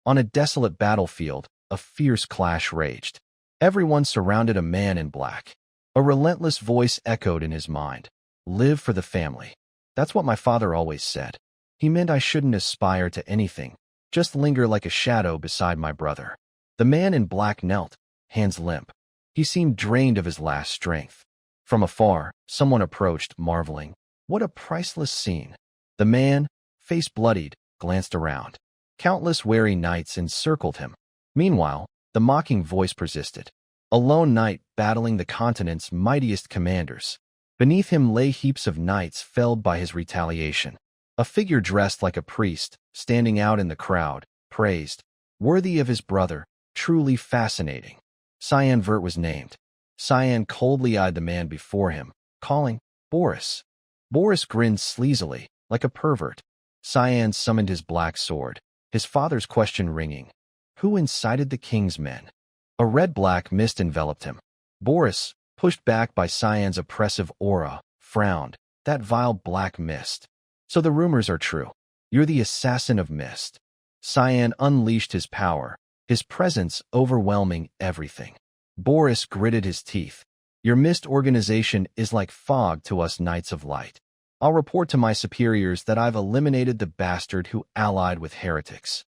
On a desolate battlefield, a fierce clash raged. Everyone surrounded a man in black. A relentless voice echoed in his mind. Live for the family. That's what my father always said. He meant I shouldn't aspire to anything, just linger like a shadow beside my brother. The man in black knelt, hands limp. He seemed drained of his last strength. From afar, someone approached, marveling. What a priceless scene. The man, face bloodied, glanced around. Countless wary knights encircled him. Meanwhile, the mocking voice persisted. A lone knight battling the continent's mightiest commanders. Beneath him lay heaps of knights felled by his retaliation. A figure dressed like a priest, standing out in the crowd, praised. Worthy of his brother, truly fascinating. Cyan Vert was named. Cyan coldly eyed the man before him, calling, Boris. Boris grinned sleazily, like a pervert. Cyan summoned his black sword, his father's question ringing. Who incited the king's men? A red-black mist enveloped him. Boris, pushed back by Cyan's oppressive aura, frowned. That vile black mist. So the rumors are true. You're the assassin of mist. Cyan unleashed his power, his presence overwhelming everything. Boris gritted his teeth. Your mist organization is like fog to us Knights of Light. I'll report to my superiors that I've eliminated the bastard who allied with heretics.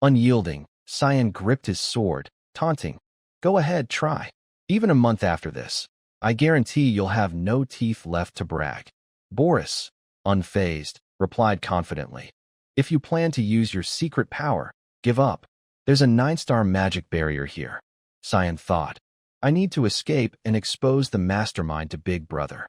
Unyielding, Cyan gripped his sword, taunting. Go ahead, try. Even a month after this, I guarantee you'll have no teeth left to brag. Boris, unfazed, replied confidently. If you plan to use your secret power, give up. There's a 9-star magic barrier here. Cyan thought. I need to escape and expose the mastermind to Big Brother.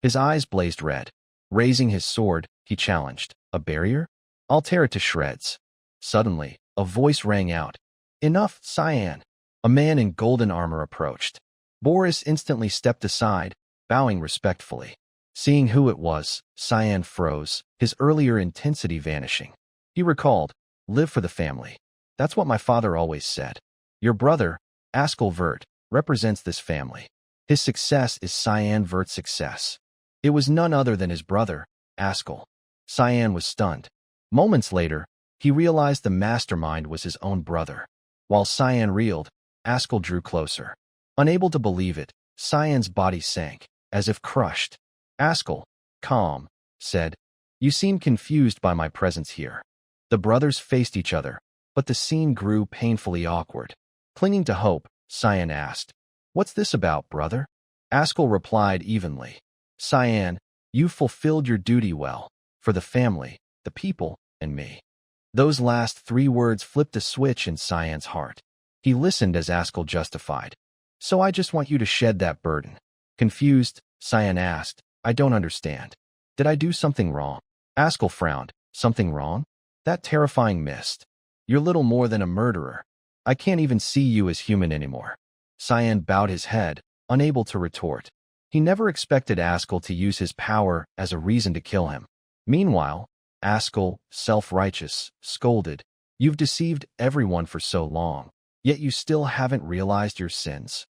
His eyes blazed red. Raising his sword, he challenged. A barrier? I'll tear it to shreds. Suddenly, a voice rang out. Enough, Cyan. A man in golden armor approached. Boris instantly stepped aside, bowing respectfully. Seeing who it was, Cyan froze, his earlier intensity vanishing. He recalled, live for the family. That's what my father always said. Your brother, Askel Vert, represents this family. His success is Cyan Vert's success. It was none other than his brother, Askel. Cyan was stunned. Moments later, he realized the mastermind was his own brother. While Cyan reeled, Askel drew closer. Unable to believe it, Cyan's body sank, as if crushed. Askel, calm, said, You seem confused by my presence here. The brothers faced each other, but the scene grew painfully awkward. Clinging to hope, Cyan asked, What's this about, brother? Askel replied evenly, Cyan, you fulfilled your duty well, for the family, the people, and me. Those last 3 words flipped a switch in Cyan's heart. He listened as Askel justified. So I just want you to shed that burden. Confused, Cyan asked, I don't understand. Did I do something wrong? Askel frowned. Something wrong? That terrifying mist. You're little more than a murderer. I can't even see you as human anymore. Cyan bowed his head, unable to retort. He never expected Askel to use his power as a reason to kill him. Meanwhile, Askel, self-righteous, scolded, You've deceived everyone for so long, yet you still haven't realized your sins.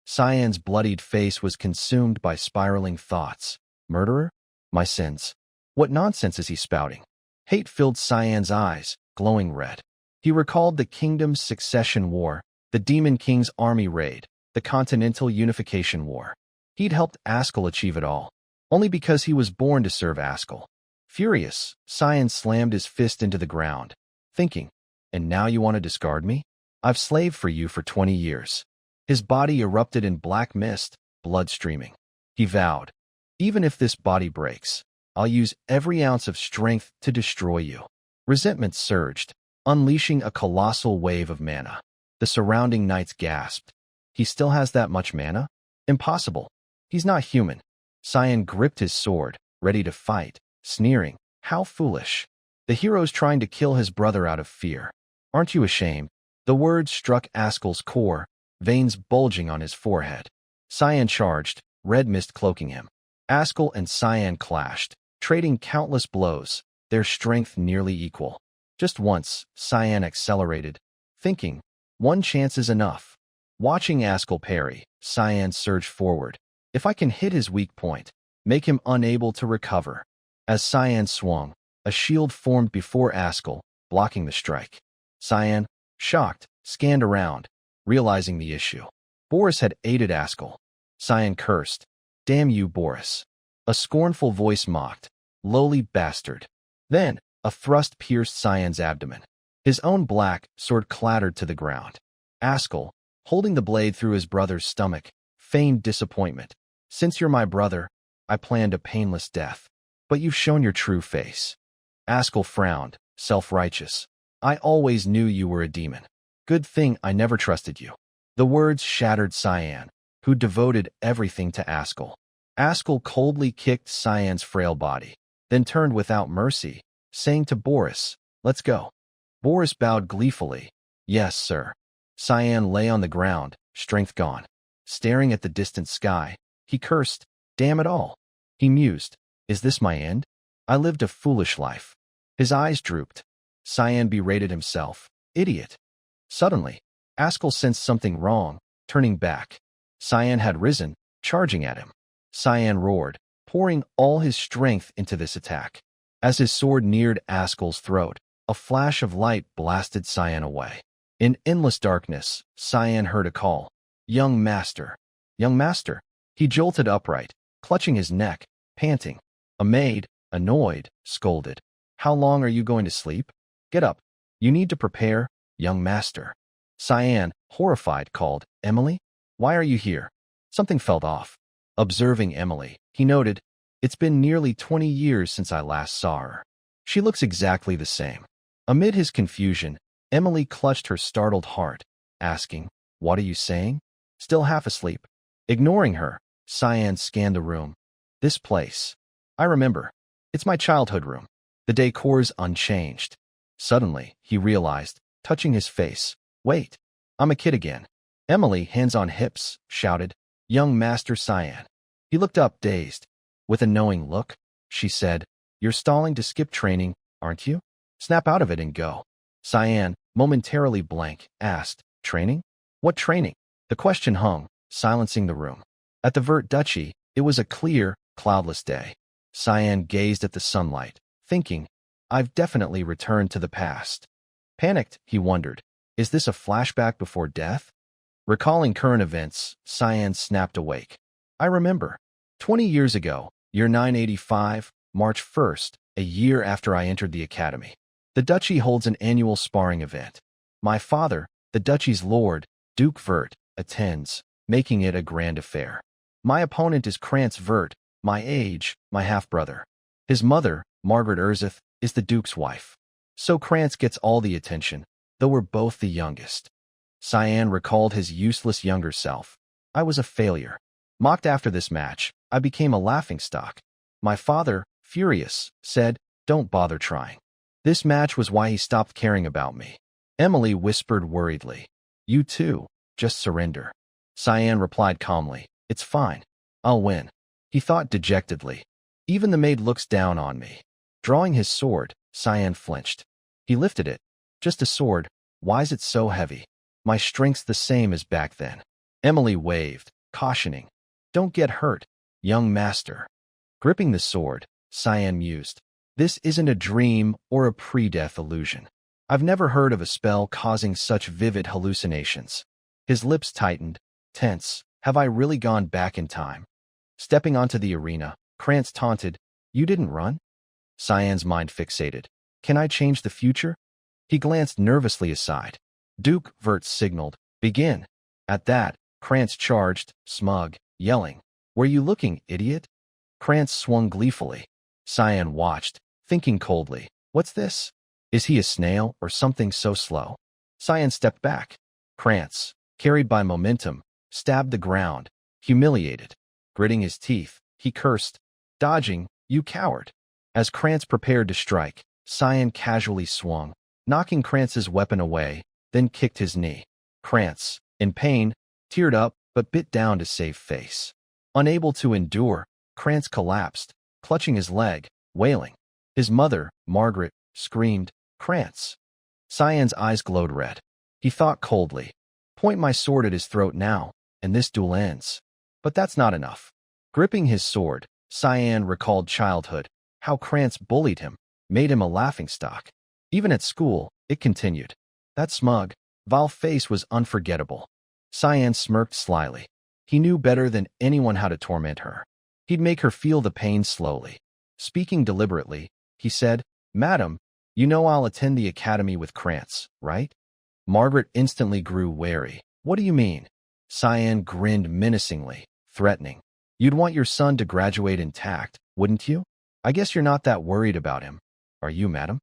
Cyan's bloodied face was consumed by spiraling thoughts. Murderer? My sins. What nonsense is he spouting? Hate filled Cyan's eyes, glowing red. He recalled the kingdom's succession war, the Demon King's army raid, the Continental Unification War. He'd helped Askel achieve it all, only because he was born to serve Askel. Furious, Cyan slammed his fist into the ground, thinking, And now you want to discard me? I've slaved for you for 20 years. His body erupted in black mist, blood streaming. He vowed, Even if this body breaks, I'll use every ounce of strength to destroy you. Resentment surged, unleashing a colossal wave of mana. The surrounding knights gasped. He still has that much mana? Impossible. He's not human. Cyan gripped his sword, ready to fight, sneering. How foolish. The hero's trying to kill his brother out of fear. Aren't you ashamed? The words struck Askel's core, veins bulging on his forehead. Cyan charged, red mist cloaking him. Askel and Cyan clashed, trading countless blows, their strength nearly equal. Just once, Cyan accelerated, thinking, One chance is enough. Watching Askel parry, Cyan surged forward. If I can hit his weak point, make him unable to recover. As Cyan swung, a shield formed before Askel, blocking the strike. Cyan, shocked, scanned around, realizing the issue. Boris had aided Askell. Cyan cursed. Damn you, Boris. A scornful voice mocked. Lowly bastard. Then, a thrust pierced Cyan's abdomen. His own black sword clattered to the ground. Askell, holding the blade through his brother's stomach, feigned disappointment. Since you're my brother, I planned a painless death. But you've shown your true face. Askell frowned, self-righteous. I always knew you were a demon. Good thing I never trusted you. The words shattered Cyan, who devoted everything to Askell. Askell coldly kicked Cyan's frail body, then turned without mercy, saying to Boris, "Let's go." Boris bowed gleefully. "Yes, sir." Cyan lay on the ground, strength gone. Staring at the distant sky, he cursed, "Damn it all." He mused, "Is this my end? I lived a foolish life." His eyes drooped. Cyan berated himself, "Idiot." Suddenly, Askell sensed something wrong, turning back. Cyan had risen, charging at him. Cyan roared, pouring all his strength into this attack. As his sword neared Askell's throat, a flash of light blasted Cyan away. In endless darkness, Cyan heard a call. "Young master. Young master." He jolted upright, clutching his neck, panting. A maid, annoyed, scolded. "How long are you going to sleep? Get up. You need to prepare, young master." Cyan, horrified, called, "Emily? Why are you here?" Something felt off. Observing Emily, he noted, "It's been nearly 20 years since I last saw her. She looks exactly the same." Amid his confusion, Emily clutched her startled heart, asking, "What are you saying?" Still half asleep. Ignoring her, Cyan scanned the room. "This place. I remember. It's my childhood room. The decor's unchanged." Suddenly, he realized, touching his face, "Wait, I'm a kid again." Emily, hands on hips, shouted, "Young Master Cyan." He looked up, dazed. With a knowing look, she said, "You're stalling to skip training, aren't you? Snap out of it and go." Cyan, momentarily blank, asked, "Training? What training?" The question hung, silencing the room. At the Vert Duchy, it was a clear, cloudless day. Cyan gazed at the sunlight, thinking, "I've definitely returned to the past." Panicked, he wondered, is this a flashback before death? Recalling current events, Cyan snapped awake. "I remember. 20 years ago, year 985, March 1st, a year after I entered the academy. The duchy holds an annual sparring event. My father, the duchy's lord, Duke Vert, attends, making it a grand affair. My opponent is Krantz Vert, my age, my half-brother. His mother, Margaret Erzith, is the duke's wife. So Krantz gets all the attention, though we're both the youngest." Cyan recalled his useless younger self. "I was a failure. Mocked after this match, I became a laughingstock. My father, furious, said, 'Don't bother trying.' This match was why he stopped caring about me." Emily whispered worriedly, "You too, just surrender." Cyan replied calmly, "It's fine. I'll win." He thought dejectedly, "Even the maid looks down on me." Drawing his sword, Cyan flinched. He lifted it. "Just a sword. Why's it so heavy? My strength's the same as back then." Emily waved, cautioning, "Don't get hurt, young master." Gripping the sword, Cyan mused, "This isn't a dream or a pre-death illusion. I've never heard of a spell causing such vivid hallucinations." His lips tightened, tense. Have I really gone back in time? Stepping onto the arena, Krantz taunted, "You didn't run?" Cyan's mind fixated. "Can I change the future?" He glanced nervously aside. Duke Vert signaled, "Begin." At that, Krantz charged, smug, yelling, "Were you looking, idiot?" Krantz swung gleefully. Cyan watched, thinking coldly, "What's this? Is he a snail or something so slow?" Cyan stepped back. Krantz, carried by momentum, stabbed the ground, humiliated. Gritting his teeth, he cursed, "Dodging, you coward." As Krantz prepared to strike, Cyan casually swung, knocking Krantz's weapon away, then kicked his knee. Krantz, in pain, teared up but bit down to save face. Unable to endure, Krantz collapsed, clutching his leg, wailing. His mother, Margaret, screamed, "Krantz!" Cyan's eyes glowed red. He thought coldly, "Point my sword at his throat now, and this duel ends." But that's not enough. Gripping his sword, Cyan recalled childhood, how Krantz bullied him, made him a laughingstock. Even at school, it continued. That smug, Val's face was unforgettable. Cyan smirked slyly. He knew better than anyone how to torment her. He'd make her feel the pain slowly. Speaking deliberately, he said, "Madam, you know I'll attend the academy with Krantz, right?" Margaret instantly grew wary. "What do you mean?" Cyan grinned menacingly, threatening. "You'd want your son to graduate intact, wouldn't you? I guess you're not that worried about him. Are you, madam?"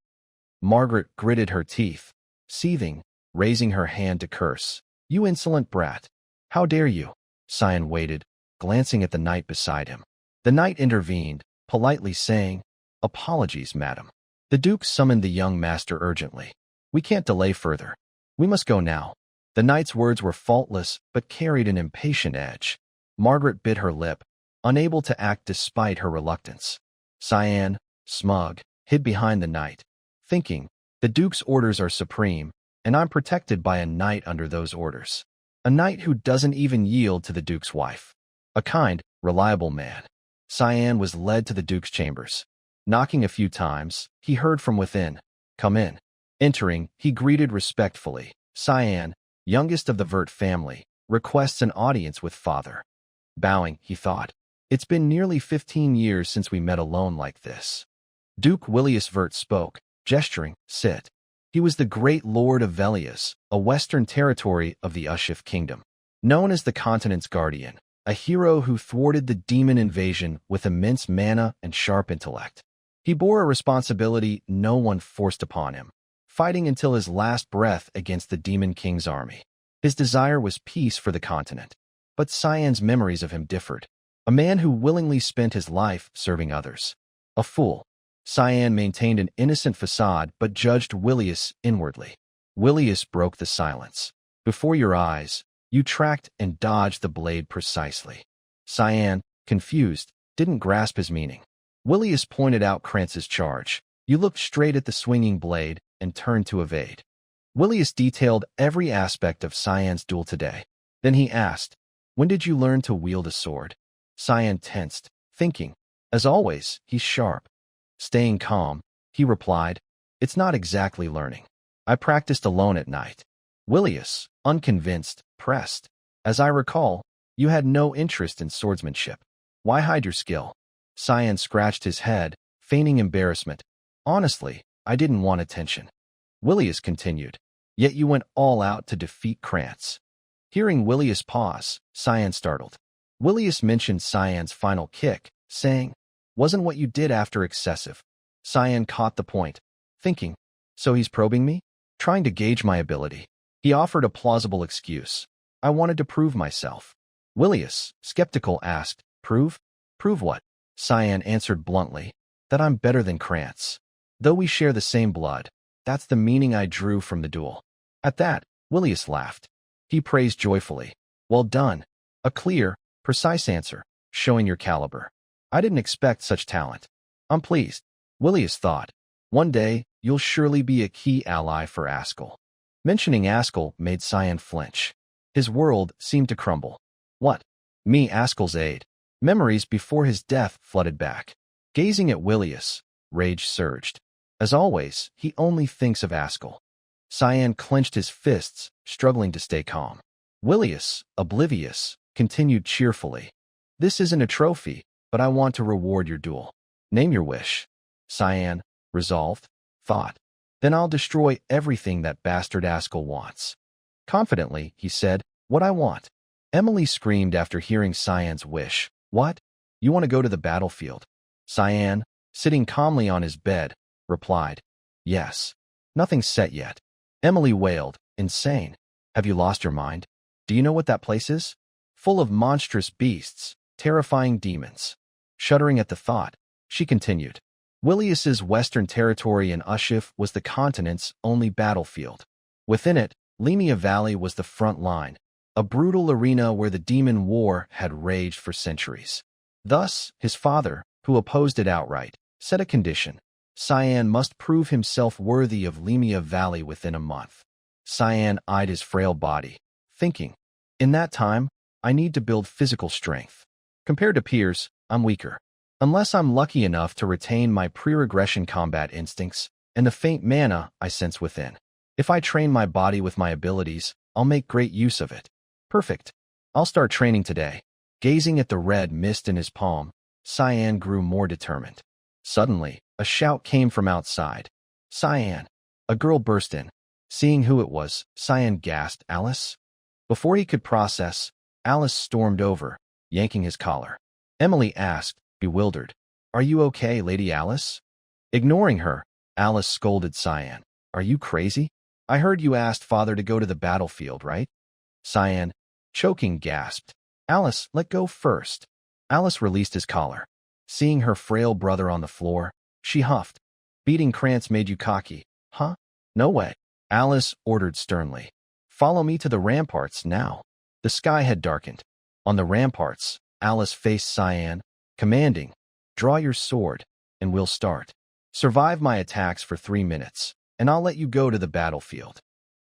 Margaret gritted her teeth, seething, raising her hand to curse. "You insolent brat. How dare you?" Cyan waited, glancing at the knight beside him. The knight intervened, politely saying, "Apologies, madam." The duke summoned the young master urgently. "We can't delay further. We must go now." The knight's words were faultless, but carried an impatient edge. Margaret bit her lip, unable to act despite her reluctance. Cyan, smug, hid behind the knight, thinking, the duke's orders are supreme, and I'm protected by a knight under those orders. A knight who doesn't even yield to the duke's wife. A kind, reliable man. Cyan was led to the duke's chambers. Knocking a few times, he heard from within, "Come in." Entering, he greeted respectfully. "Cyan, youngest of the Vert family, requests an audience with father." Bowing, he thought, "It's been nearly 15 years since we met alone like this." Duke Willius Vert spoke, gesturing, "Sit." He was the great lord of Velius, a western territory of the Ushif kingdom. Known as the continent's guardian, a hero who thwarted the demon invasion with immense mana and sharp intellect. He bore a responsibility no one forced upon him, fighting until his last breath against the Demon King's army. His desire was peace for the continent, but Cyan's memories of him differed. A man who willingly spent his life serving others. A fool. Cyan maintained an innocent facade but judged Willius inwardly. Willius broke the silence. "Before your eyes, you tracked and dodged the blade precisely." Cyan, confused, didn't grasp his meaning. Willius pointed out Krantz's charge. "You looked straight at the swinging blade and turned to evade." Willius detailed every aspect of Cyan's duel today. Then he asked, "When did you learn to wield a sword?" Cyan tensed, thinking, as always, he's sharp. Staying calm, he replied, "It's not exactly learning. I practiced alone at night." Willius, unconvinced, pressed, "As I recall, you had no interest in swordsmanship. Why hide your skill?" Cyan scratched his head, feigning embarrassment. "Honestly, I didn't want attention." Willius continued, "Yet you went all out to defeat Krantz." Hearing Willius pause, Cyan startled. Willius mentioned Cyan's final kick, saying, "Wasn't what you did after excessive." Cyan caught the point, thinking, "So he's probing me? Trying to gauge my ability." He offered a plausible excuse. "I wanted to prove myself." Willius, skeptical, asked, "Prove? Prove what?" Cyan answered bluntly, "That I'm better than Krantz. Though we share the same blood, that's the meaning I drew from the duel." At that, Willius laughed. He praised joyfully. "Well done. A clear, precise answer, showing your caliber. I didn't expect such talent. I'm pleased." Willius thought, "One day, you'll surely be a key ally for Askell." Mentioning Askell made Cyan flinch. His world seemed to crumble. "What? Me, Askell's aide?" Memories before his death flooded back. Gazing at Willius, rage surged. As always, he only thinks of Askell. Cyan clenched his fists, struggling to stay calm. Willius, oblivious, continued cheerfully, "This isn't a trophy, but I want to reward your duel. Name your wish." Cyan, resolved, thought, "Then I'll destroy everything that bastard Askell wants." Confidently, he said, "What I want." Emily screamed after hearing Cyan's wish. "What? You want to go to the battlefield?" Cyan, sitting calmly on his bed, replied, "Yes. Nothing's set yet." Emily wailed, "Insane. Have you lost your mind? Do you know what that place is? Full of monstrous beasts, terrifying demons." Shuddering at the thought, she continued, "Willius's western territory in Ushif was the continent's only battlefield. Within it, Lemia Valley was the front line, a brutal arena where the demon war had raged for centuries. Thus, his father, who opposed it outright, set a condition. Cyan must prove himself worthy of Lemia Valley within a month. Cyan eyed his frail body, thinking, "In that time, I need to build physical strength. Compared to peers, I'm weaker. Unless I'm lucky enough to retain my pre-regression combat instincts and the faint mana I sense within. If I train my body with my abilities, I'll make great use of it. Perfect. I'll start training today. Gazing at the red mist in his palm, Cyan grew more determined. Suddenly, a shout came from outside. Cyan! A girl burst in. Seeing who it was, Cyan gasped, Alice? Before he could process, Alice stormed over, yanking his collar. Emily asked, bewildered, Are you okay, Lady Alice? Ignoring her, Alice scolded Cyan. Are you crazy? I heard you asked Father to go to the battlefield, right? Cyan, choking, gasped. Alice, let go first. Alice released his collar. Seeing her frail brother on the floor, she huffed. Beating Krantz made you cocky, huh? No way. Alice ordered sternly. Follow me to the ramparts now. The sky had darkened. On the ramparts, Alice faced Cyan, commanding, Draw your sword, and we'll start. Survive my attacks for 3 minutes, and I'll let you go to the battlefield.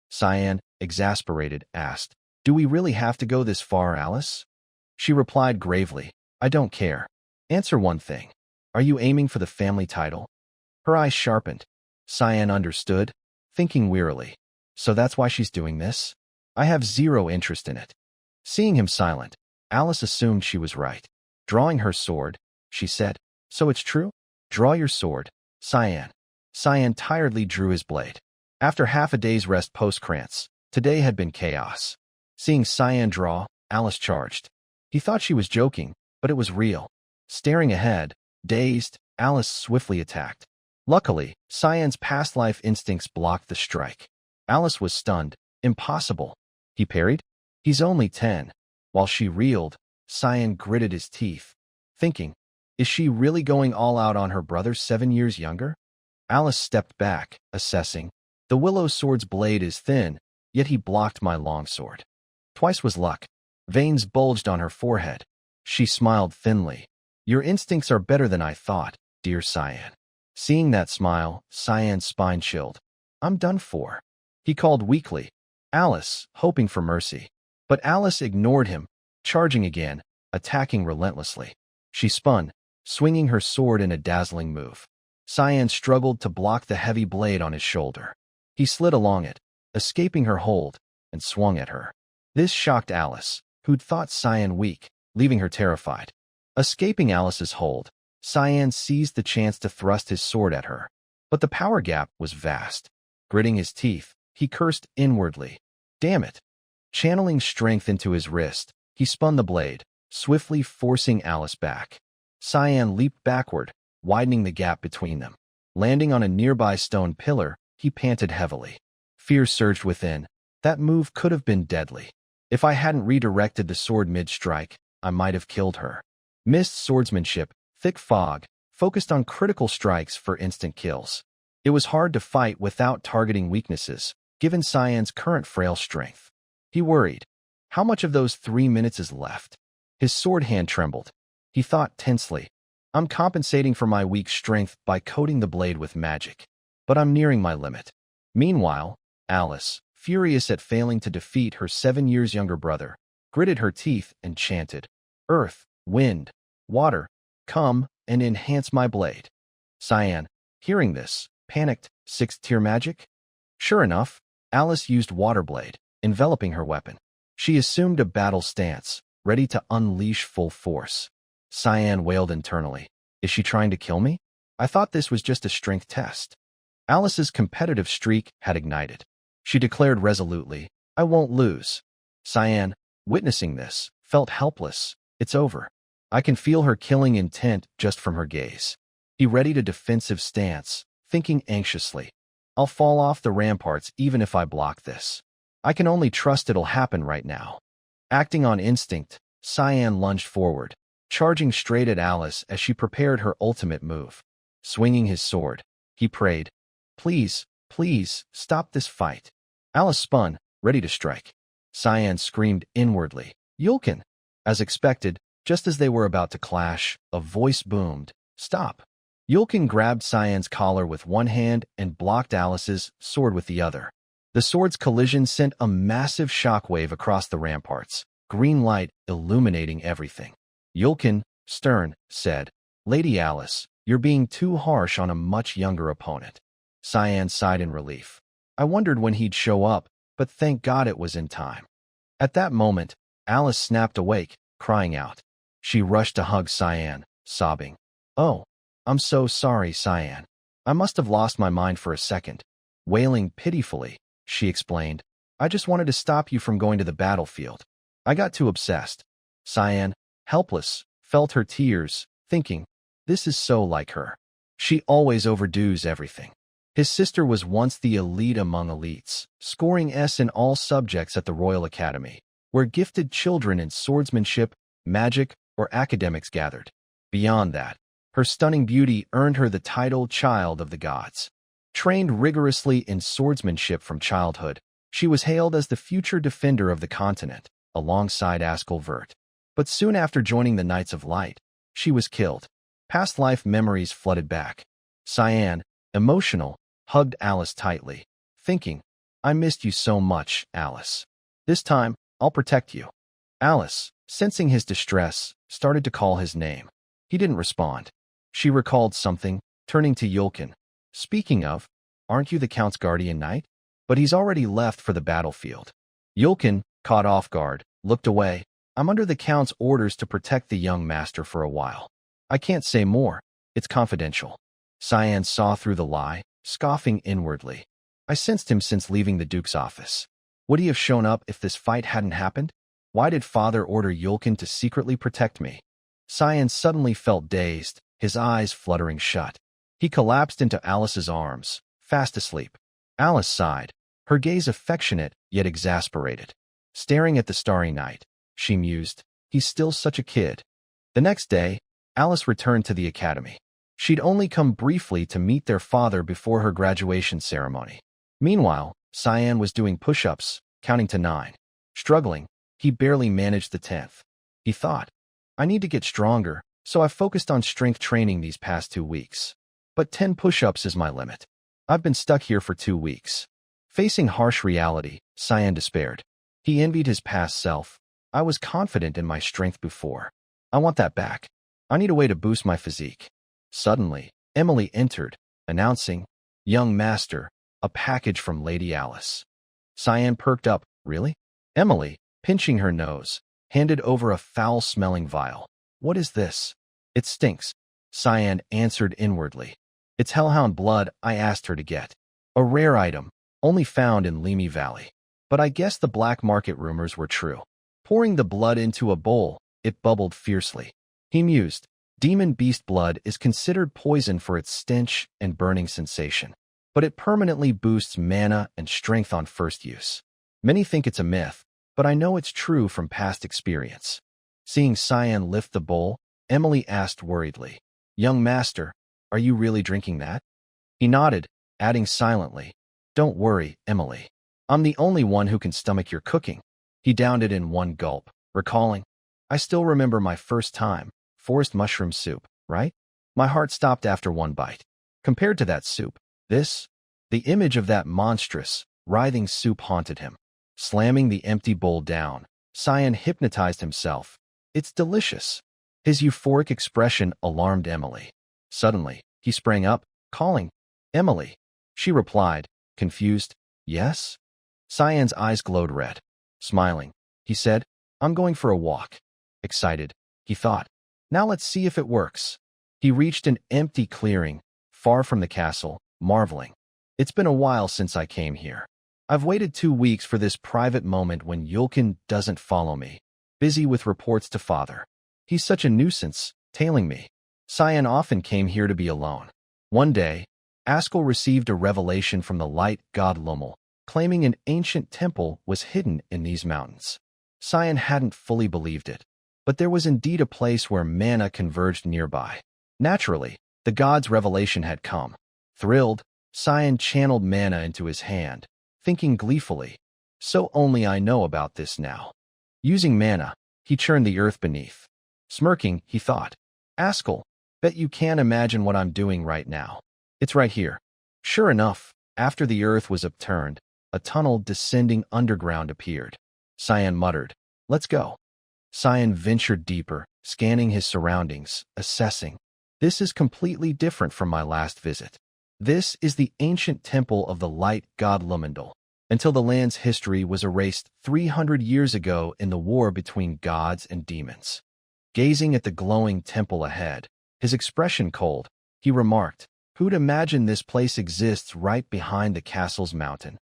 Cyan, exasperated, asked, Do we really have to go this far, Alice? She replied gravely, I don't care. Answer one thing. Are you aiming for the family title? Her eyes sharpened. Cyan understood, thinking wearily. So that's why she's doing this? I have zero interest in it. Seeing him silent, Alice assumed she was right. Drawing her sword, she said, So it's true? Draw your sword, Cyan. Cyan tiredly drew his blade. After half a day's rest post-Krantz, today had been chaos. Seeing Cyan draw, Alice charged. He thought she was joking, but it was real. Staring ahead, dazed, Alice swiftly attacked. Luckily, Cyan's past life instincts blocked the strike. Alice was stunned. Impossible. He parried? He's only 10. While she reeled, Cyan gritted his teeth, thinking, Is she really going all out on her brother 7 years younger? Alice stepped back, assessing. The willow sword's blade is thin, yet he blocked my longsword. Twice was luck. Veins bulged on her forehead. She smiled thinly. Your instincts are better than I thought, dear Cyan. Seeing that smile, Cyan's spine chilled. I'm done for. He called weakly. Alice, hoping for mercy. But Alice ignored him, charging again, attacking relentlessly. She spun, swinging her sword in a dazzling move. Cyan struggled to block the heavy blade on his shoulder. He slid along it, escaping her hold, and swung at her. This shocked Alice, who'd thought Cyan weak, leaving her terrified. Escaping Alice's hold, Cyan seized the chance to thrust his sword at her. But the power gap was vast. Gritting his teeth, he cursed inwardly. Damn it! Channeling strength into his wrist, he spun the blade, swiftly forcing Alice back. Cyan leaped backward, widening the gap between them. Landing on a nearby stone pillar, he panted heavily. Fear surged within. That move could have been deadly. If I hadn't redirected the sword mid-strike, I might have killed her. Missed swordsmanship, thick fog, focused on critical strikes for instant kills. It was hard to fight without targeting weaknesses, given Cyan's current frail strength. He worried. How much of those 3 minutes is left? His sword hand trembled. He thought tensely. I'm compensating for my weak strength by coating the blade with magic. But I'm nearing my limit. Meanwhile, Alice, furious at failing to defeat her 7 years younger brother, gritted her teeth and chanted, Earth, wind, water, come and enhance my blade. Cyan, hearing this, panicked, 6th-tier magic? Sure enough, Alice used water blade, enveloping her weapon. She assumed a battle stance, ready to unleash full force. Cyan wailed internally. Is she trying to kill me? I thought this was just a strength test. Alice's competitive streak had ignited. She declared resolutely, I won't lose. Cyan, witnessing this, felt helpless. It's over. I can feel her killing intent just from her gaze. He readied a defensive stance, thinking anxiously. I'll fall off the ramparts even if I block this. I can only trust it'll happen right now. Acting on instinct, Cyan lunged forward, charging straight at Alice as she prepared her ultimate move. Swinging his sword, he prayed, Please, please, stop this fight. Alice spun, ready to strike. Cyan screamed inwardly, Yulkin! As expected, just as they were about to clash, a voice boomed, Stop! Yulkin grabbed Cyan's collar with one hand and blocked Alice's sword with the other. The sword's collision sent a massive shockwave across the ramparts, green light illuminating everything. Yulkin, stern, said, Lady Alice, you're being too harsh on a much younger opponent. Cyan sighed in relief. I wondered when he'd show up, but thank God it was in time. At that moment, Alice snapped awake, crying out. She rushed to hug Cyan, sobbing. Oh, I'm so sorry, Cyan. I must have lost my mind for a second. Wailing pitifully, she explained, I just wanted to stop you from going to the battlefield. I got too obsessed. Cyan, helpless, felt her tears, thinking, this is so like her. She always overdoes everything. His sister was once the elite among elites, scoring S in all subjects at the Royal Academy, where gifted children in swordsmanship, magic, or academics gathered. Beyond that, her stunning beauty earned her the title Child of the Gods. Trained rigorously in swordsmanship from childhood, she was hailed as the future defender of the continent, alongside Askell Vert. But soon after joining the Knights of Light, she was killed. Past life memories flooded back. Cyan, emotional, hugged Alice tightly, thinking, I missed you so much, Alice. This time, I'll protect you. Alice, sensing his distress, started to call his name. He didn't respond. She recalled something, turning to Yulkin. Speaking of, aren't you the Count's guardian knight? But he's already left for the battlefield. Yulkin, caught off guard, looked away. I'm under the Count's orders to protect the young master for a while. I can't say more. It's confidential. Cyan saw through the lie, scoffing inwardly. I sensed him since leaving the Duke's office. Would he have shown up if this fight hadn't happened? Why did Father order Yulkin to secretly protect me? Cyan suddenly felt dazed, his eyes fluttering shut. He collapsed into Alice's arms, fast asleep. Alice sighed, her gaze affectionate yet exasperated. Staring at the starry night, she mused, he's still such a kid. The next day, Alice returned to the academy. She'd only come briefly to meet their father before her graduation ceremony. Meanwhile, Cyan was doing push-ups, counting to 9. Struggling, he barely managed the 10th. He thought, I need to get stronger, so I've focused on strength training these past 2 weeks. But 10 push-ups is my limit. I've been stuck here for 2 weeks. Facing harsh reality, Cyan despaired. He envied his past self. I was confident in my strength before. I want that back. I need a way to boost my physique. Suddenly, Emily entered, announcing, Young Master, a package from Lady Alice. Cyan perked up. Really? Emily, pinching her nose, handed over a foul-smelling vial. What is this? It stinks. Cyan answered inwardly. It's hellhound blood I asked her to get. A rare item, only found in Limi Valley. But I guess the black market rumors were true. Pouring the blood into a bowl, it bubbled fiercely. He mused. Demon beast blood is considered poison for its stench and burning sensation, but it permanently boosts mana and strength on first use. Many think it's a myth, but I know it's true from past experience. Seeing Cyan lift the bowl, Emily asked worriedly, Young Master, are you really drinking that? He nodded, adding silently, Don't worry, Emily. I'm the only one who can stomach your cooking. He downed it in one gulp, recalling, I still remember my first time, forest mushroom soup, right? My heart stopped after one bite. Compared to that soup, the image of that monstrous, writhing soup haunted him. Slamming the empty bowl down, Cyan hypnotized himself. It's delicious. His euphoric expression alarmed Emily. Suddenly, he sprang up, calling, Emily. She replied, confused, Yes? Cyan's eyes glowed red. Smiling, he said, I'm going for a walk. Excited, he thought, now let's see if it works. He reached an empty clearing, far from the castle, marveling. It's been a while since I came here. I've waited 2 weeks for this private moment when Yulkin doesn't follow me, busy with reports to father. He's such a nuisance, tailing me. Cyan often came here to be alone. One day, Askell received a revelation from the light god Lummel, claiming an ancient temple was hidden in these mountains. Cyan hadn't fully believed it, but there was indeed a place where mana converged nearby. Naturally, the god's revelation had come. Thrilled, Cyan channeled mana into his hand, thinking gleefully, so only I know about this now. Using mana, he churned the earth beneath. Smirking, he thought, Askell, bet you can't imagine what I'm doing right now. It's right here. Sure enough, after the earth was upturned, a tunnel descending underground appeared. Cyan muttered, Let's go. Cyan ventured deeper, scanning his surroundings, assessing. This is completely different from my last visit. This is the ancient temple of the light god Lumendal, until the land's history was erased 300 years ago in the war between gods and demons. Gazing at the glowing temple ahead, his expression cold, he remarked, "Who'd imagine this place exists right behind the castle's mountain?"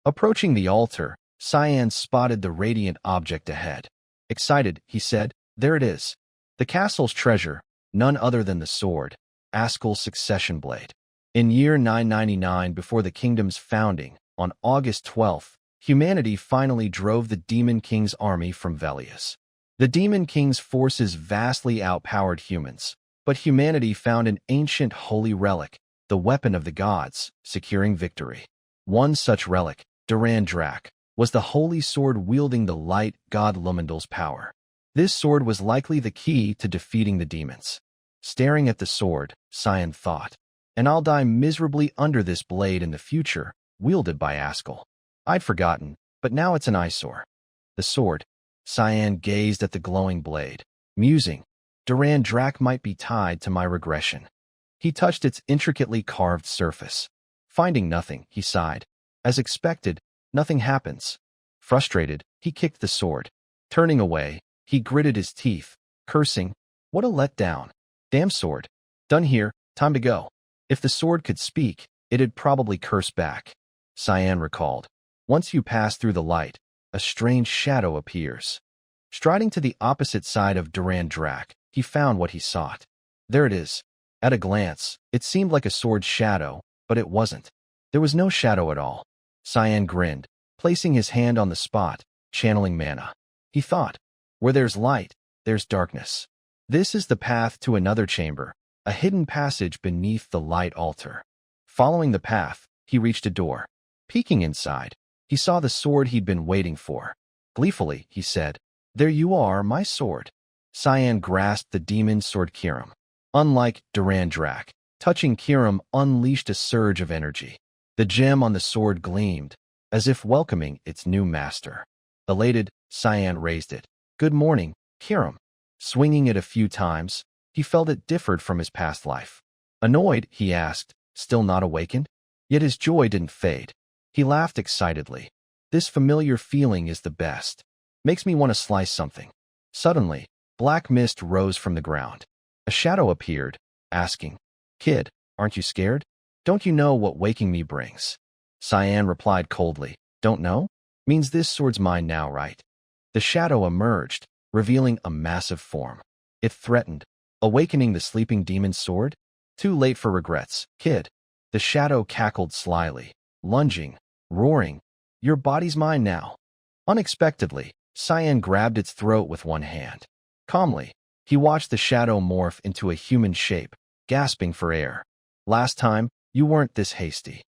Approaching the altar, Cyan spotted the radiant object ahead. Excited, he said, "There it is. The castle's treasure, none other than the sword, Askel's succession blade." In year 999 before the kingdom's founding, on August 12th, humanity finally drove the Demon King's army from Velius. The Demon King's forces vastly outpowered humans, but humanity found an ancient holy relic, the weapon of the gods, securing victory. One such relic, Duran Drak, was the holy sword wielding the light god Lumendal's power. This sword was likely the key to defeating the demons. Staring at the sword, Cyan thought, "And I'll die miserably under this blade in the future, wielded by Askel." I'd forgotten, but now it's an eyesore. The sword. Cyan gazed at the glowing blade, musing, "Duran Drak might be tied to my regression." He touched its intricately carved surface. Finding nothing, he sighed. As expected, nothing happens. Frustrated, he kicked the sword. Turning away, he gritted his teeth, cursing, "What a letdown. Damn sword. Done here, time to go." If the sword could speak, it'd probably curse back. Cyan recalled. Once you pass through the light, a strange shadow appears. Striding to the opposite side of Duran Drak, he found what he sought. There it is. At a glance, it seemed like a sword's shadow, but it wasn't. There was no shadow at all. Cyan grinned, placing his hand on the spot, channeling mana. He thought, where there's light, there's darkness. This is the path to another chamber, a hidden passage beneath the light altar. Following the path, he reached a door. Peeking inside, he saw the sword he'd been waiting for. Gleefully, he said, "There you are, my sword." Cyan grasped the demon's sword Kirim. Unlike Duran Drak, touching Kirim unleashed a surge of energy. The gem on the sword gleamed, as if welcoming its new master. Elated, Cyan raised it. "Good morning, Kirim." Swinging it a few times, he felt it differed from his past life. Annoyed, he asked, "Still not awakened?" Yet his joy didn't fade. He laughed excitedly. "This familiar feeling is the best. Makes me want to slice something." Suddenly, black mist rose from the ground. A shadow appeared, asking, "Kid, aren't you scared? Don't you know what waking me brings?" Cyan replied coldly, "Don't know? Means this sword's mine now, right?" The shadow emerged, revealing a massive form. It threatened, awakening the sleeping demon's sword? Too late for regrets, kid. The shadow cackled slyly, lunging, roaring, "Your body's mine now." Unexpectedly, Cyan grabbed its throat with one hand. Calmly, he watched the shadow morph into a human shape, gasping for air. "Last time, you weren't this hasty."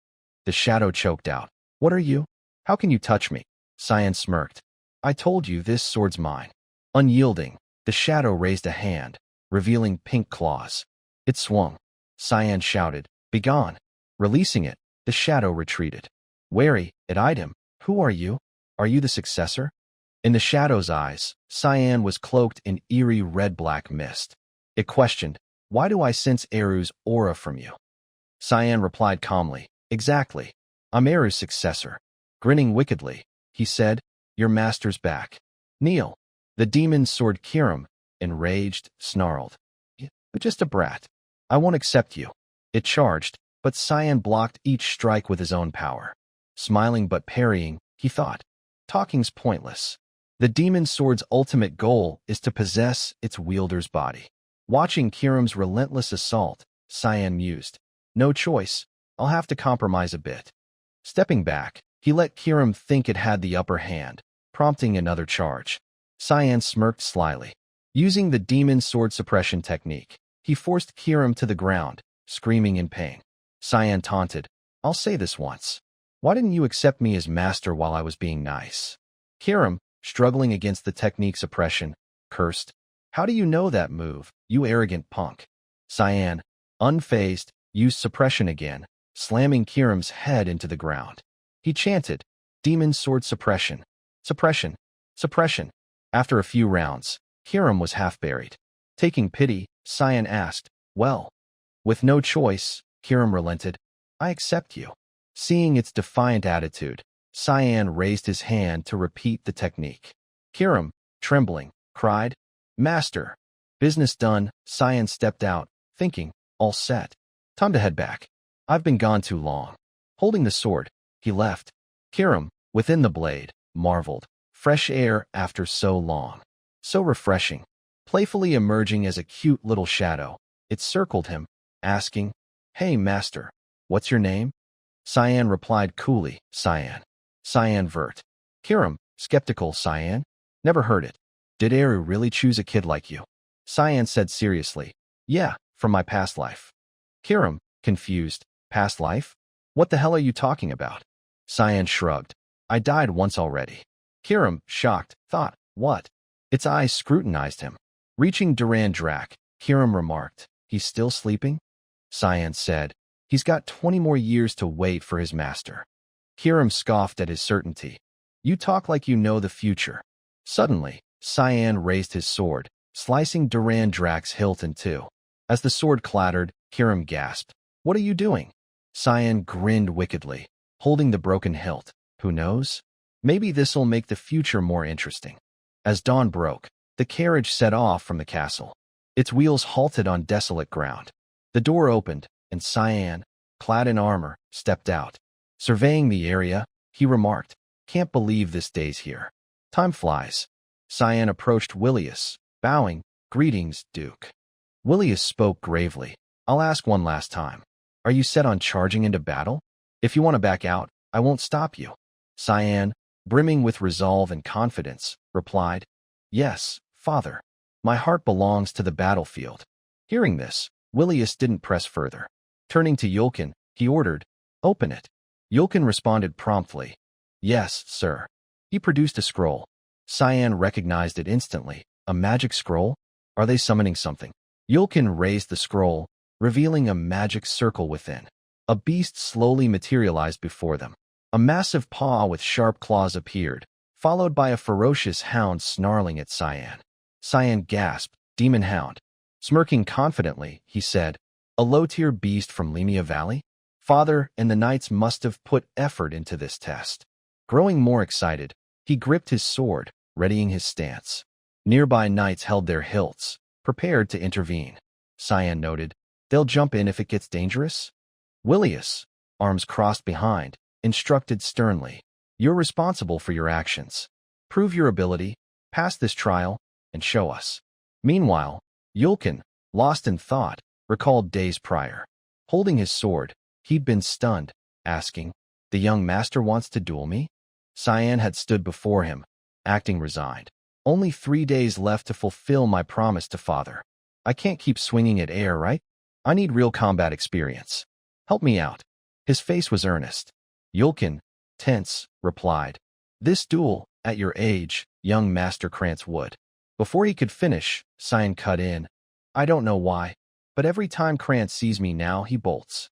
The shadow choked out. "What are you? How can you touch me?" Cyan smirked. "I told you this sword's mine." Unyielding, the shadow raised a hand, revealing pink claws. It swung. Cyan shouted, "Begone!" Releasing it, the shadow retreated. Wary, it eyed him. "Who are you? Are you the successor?" In the shadow's eyes, Cyan was cloaked in eerie red-black mist. It questioned, "Why do I sense Eru's aura from you?" Cyan replied calmly, "Exactly. I'm Eru's successor." Grinning wickedly, he said, "Your master's back. Kneel." The demon's sword Kirim, enraged, snarled, "But just a brat. I won't accept you." It charged, but Cyan blocked each strike with his own power. Smiling but parrying, he thought, "Talking's pointless. The demon sword's ultimate goal is to possess its wielder's body." Watching Kirim's relentless assault, Cyan mused, "No choice, I'll have to compromise a bit." Stepping back, he let Kirim think it had the upper hand, prompting another charge. Cyan smirked slyly. Using the demon sword suppression technique, he forced Kirim to the ground, screaming in pain. Cyan taunted, "I'll say this once. Why didn't you accept me as master while I was being nice?" Kirim, struggling against the technique's oppression, cursed, "How do you know that move, you arrogant punk?" Cyan, unfazed, used suppression again, slamming Kirim's head into the ground. He chanted, "Demon sword suppression. Suppression. Suppression." After a few rounds, Kirim was half buried. Taking pity, Cyan asked, "Well?" With no choice, Kirim relented. I accept you. Seeing its defiant attitude, Cyan raised his hand to repeat the technique. Kiram, trembling, cried, Master. Business done. Cyan stepped out, thinking, all set. Time to head back. I've been gone too long. Holding the sword, he left. Kiram, within the blade, marveled. Fresh air after so long. So refreshing. Playfully emerging as a cute little shadow, it circled him, asking, Hey, master, what's your name? Cyan replied coolly, Cyan. Cyan vert. Kiram, skeptical, Cyan. Never heard it. Did Eru really choose a kid like you? Cyan said seriously, Yeah, from my past life. Kiram, confused, past life? What the hell are you talking about? Cyan shrugged. I died once already. Kiram, shocked, thought, what? Its eyes scrutinized him. Reaching Duran Drak, Kiram remarked, He's still sleeping? Cyan said, He's got 20 more years to wait for his master. Kiram scoffed at his certainty. You talk like you know the future. Suddenly, Cyan raised his sword, slicing Duran Drak's hilt in two. As the sword clattered, Kiram gasped, What are you doing? Cyan grinned wickedly, holding the broken hilt. Who knows? Maybe this'll make the future more interesting. As dawn broke, the carriage set off from the castle. Its wheels halted on desolate ground. The door opened, and Cyan, clad in armor, stepped out. Surveying the area, he remarked, Can't believe this day's here. Time flies. Cyan approached Willius, bowing, Greetings, Duke. Willius spoke gravely. I'll ask one last time. Are you set on charging into battle? If you want to back out, I won't stop you. Cyan, brimming with resolve and confidence, replied, Yes, father. My heart belongs to the battlefield. Hearing this, Willius didn't press further. Turning to Yulkin, he ordered, Open it. Yulkin responded promptly, Yes, sir. He produced a scroll. Cyan recognized it instantly. A magic scroll? Are they summoning something? Yulkin raised the scroll, revealing a magic circle within. A beast slowly materialized before them. A massive paw with sharp claws appeared, followed by a ferocious hound snarling at Cyan. Cyan gasped, Demon Hound. Smirking confidently, he said, A low-tier beast from Lemia Valley? Father and the knights must have put effort into this test. Growing more excited, he gripped his sword, readying his stance. Nearby knights held their hilts, prepared to intervene. Cyan noted, They'll jump in if it gets dangerous? Willius, arms crossed behind, instructed sternly, You're responsible for your actions. Prove your ability, pass this trial, and show us. Meanwhile, Yulkin, lost in thought, recalled days prior. Holding his sword, he'd been stunned, asking, The young master wants to duel me? Cyan had stood before him, acting resigned. Only 3 days left to fulfill my promise to father. I can't keep swinging at air, right? I need real combat experience. Help me out. His face was earnest. Yulkin, tense, replied, This duel, at your age, young Master Krantz would. Before he could finish, Cyan cut in. I don't know why, but every time Krantz sees me now, he bolts.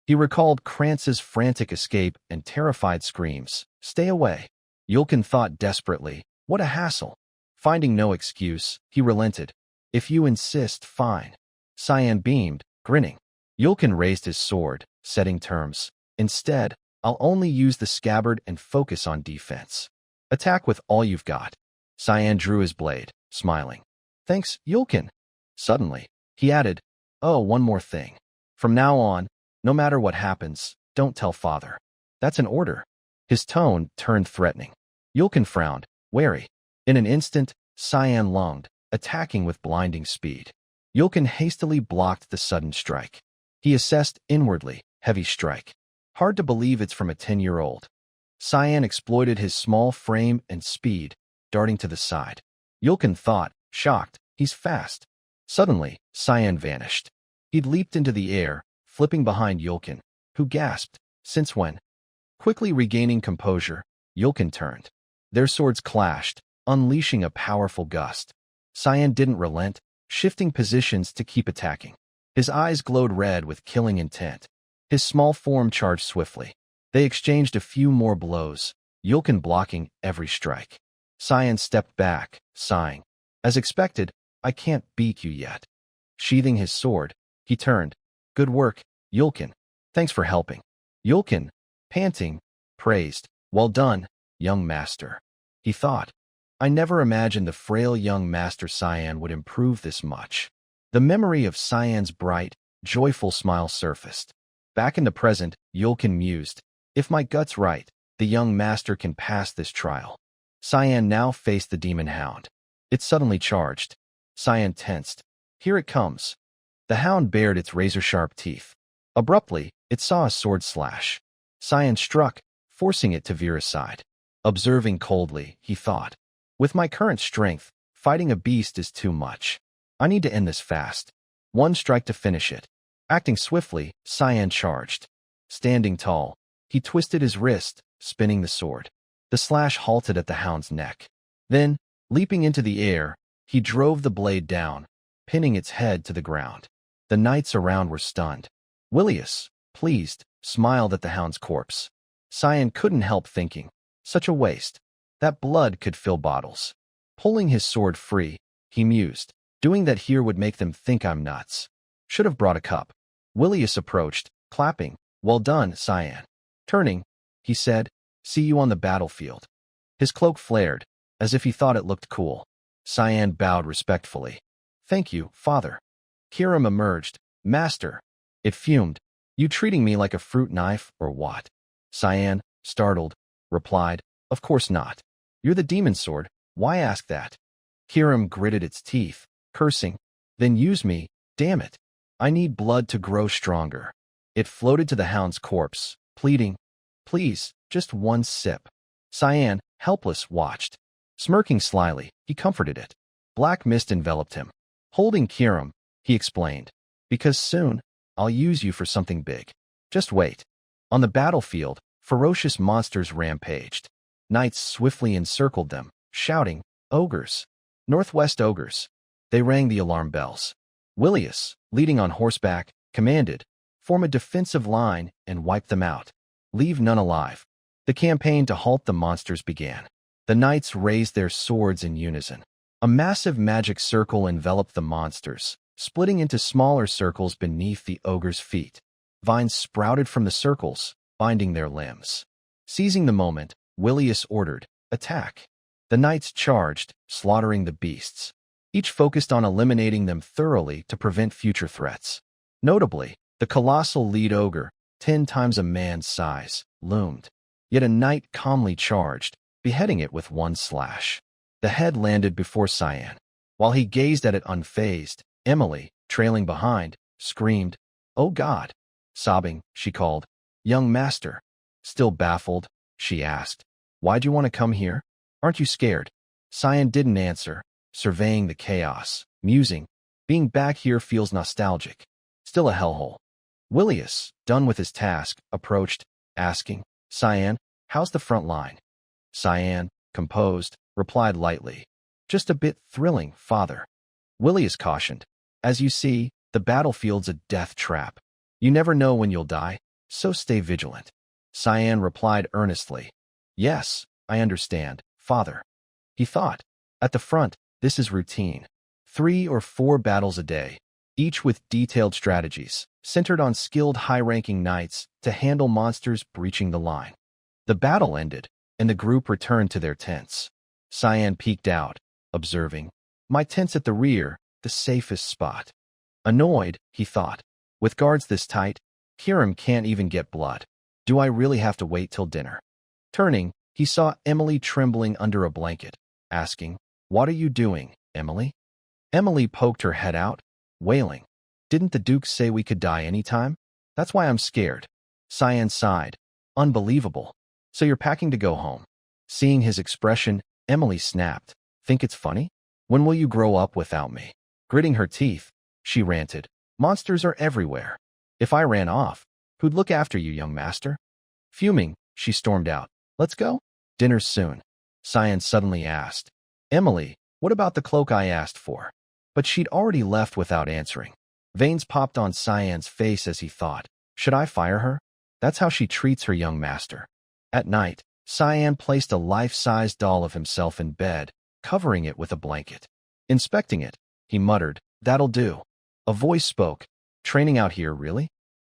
He recalled Krantz's frantic escape and terrified screams. Stay away. Yulkin thought desperately, What a hassle. Finding no excuse, he relented. If you insist, fine. Cyan beamed, grinning. Yulkin raised his sword, setting terms. Instead, I'll only use the scabbard and focus on defense. Attack with all you've got. Cyan drew his blade, smiling. Thanks, Yulkin. Suddenly, he added, Oh, one more thing. From now on, no matter what happens, don't tell father. That's an order. His tone turned threatening. Yulkin frowned, wary. In an instant, Cyan lunged, attacking with blinding speed. Yulkin hastily blocked the sudden strike. He assessed inwardly, heavy strike. Hard to believe it's from a 10-year-old. Cyan exploited his small frame and speed, darting to the side. Yulkin thought, shocked, he's fast. Suddenly, Cyan vanished. He'd leaped into the air, flipping behind Yulkin, who gasped, Since when? Quickly regaining composure, Yulkin turned. Their swords clashed, unleashing a powerful gust. Cyan didn't relent, shifting positions to keep attacking. His eyes glowed red with killing intent. His small form charged swiftly. They exchanged a few more blows, Yulkin blocking every strike. Cyan stepped back, sighing. As expected, I can't beat you yet. Sheathing his sword, he turned. Good work, Yulkin. Thanks for helping. Yulkin, panting, praised. Well done, young master. He thought. I never imagined the frail young master Cyan would improve this much. The memory of Cyan's bright, joyful smile surfaced. Back in the present, Yulkin mused, if my gut's right, the young master can pass this trial. Cyan now faced the demon hound. It suddenly charged. Cyan tensed. Here it comes. The hound bared its razor-sharp teeth. Abruptly, it saw a sword slash. Cyan struck, forcing it to veer aside. Observing coldly, he thought, with my current strength, fighting a beast is too much. I need to end this fast. One strike to finish it. Acting swiftly, Cyan charged. Standing tall, he twisted his wrist, spinning the sword. The slash halted at the hound's neck. Then, leaping into the air, he drove the blade down, pinning its head to the ground. The knights around were stunned. Willius, pleased, smiled at the hound's corpse. Cyan couldn't help thinking, such a waste. That blood could fill bottles. Pulling his sword free, he mused, doing that here would make them think I'm nuts. Should have brought a cup. Willius approached, clapping. Well done, Cyan. Turning, he said, see you on the battlefield. His cloak flared, as if he thought it looked cool. Cyan bowed respectfully. Thank you, father. Kiram emerged. Master. It fumed. You treating me like a fruit knife, or what? Cyan, startled, replied, of course not. You're the demon sword, why ask that? Kiram gritted its teeth, cursing. Then use me, damn it. I need blood to grow stronger. It floated to the hound's corpse, pleading, please, just one sip. Cyan, helpless, watched. Smirking slyly, he comforted it. Black mist enveloped him. Holding Kiram, he explained, because soon, I'll use you for something big. Just wait. On the battlefield, ferocious monsters rampaged. Knights swiftly encircled them, shouting, ogres. Northwest ogres. They rang the alarm bells. Willius, leading on horseback, commanded, form a defensive line and wipe them out. Leave none alive. The campaign to halt the monsters began. The knights raised their swords in unison. A massive magic circle enveloped the monsters, splitting into smaller circles beneath the ogres' feet. Vines sprouted from the circles, binding their limbs. Seizing the moment, Willius ordered, attack. The knights charged, slaughtering the beasts. Each focused on eliminating them thoroughly to prevent future threats. Notably, the colossal lead ogre, 10 times a man's size, loomed. Yet a knight calmly charged, beheading it with one slash. The head landed before Cyan. While he gazed at it unfazed, Emily, trailing behind, screamed, "Oh God!" Sobbing, she called, "Young master." Still baffled, she asked, "Why'd you want to come here? Aren't you scared?" Cyan didn't answer, surveying the chaos, musing, "Being back here feels nostalgic. Still a hellhole." Willius, done with his task, approached, asking, "Cyan, how's the front line?" Cyan, composed, replied lightly, "Just a bit thrilling, father." Willius cautioned, "As you see, the battlefield's a death trap. You never know when you'll die, so stay vigilant." Cyan replied earnestly, "Yes, I understand, father." He thought, at the front, this is routine. 3 or 4 battles a day, each with detailed strategies, centered on skilled high-ranking knights to handle monsters breaching the line. The battle ended, and the group returned to their tents. Cyan peeked out, observing, "My tent's at the rear, the safest spot." Annoyed, he thought, with guards this tight, Kiram can't even get blood. Do I really have to wait till dinner? Turning, he saw Emily trembling under a blanket, asking, "What are you doing, Emily?" Emily poked her head out, wailing, "Didn't the Duke say we could die anytime? That's why I'm scared." Cyan sighed, "Unbelievable. So you're packing to go home." Seeing his expression, Emily snapped, "Think it's funny? When will you grow up without me?" Gritting her teeth, she ranted, "Monsters are everywhere. If I ran off, who'd look after you, young master?" Fuming, she stormed out, "Let's go? Dinner's soon." Cyan suddenly asked, "Emily, what about the cloak I asked for?" But she'd already left without answering. Veins popped on Cyan's face as he thought, should I fire her? That's how she treats her young master. At night, Cyan placed a life-size doll of himself in bed, covering it with a blanket. Inspecting it, he muttered, "That'll do." A voice spoke, "Training out here, really?"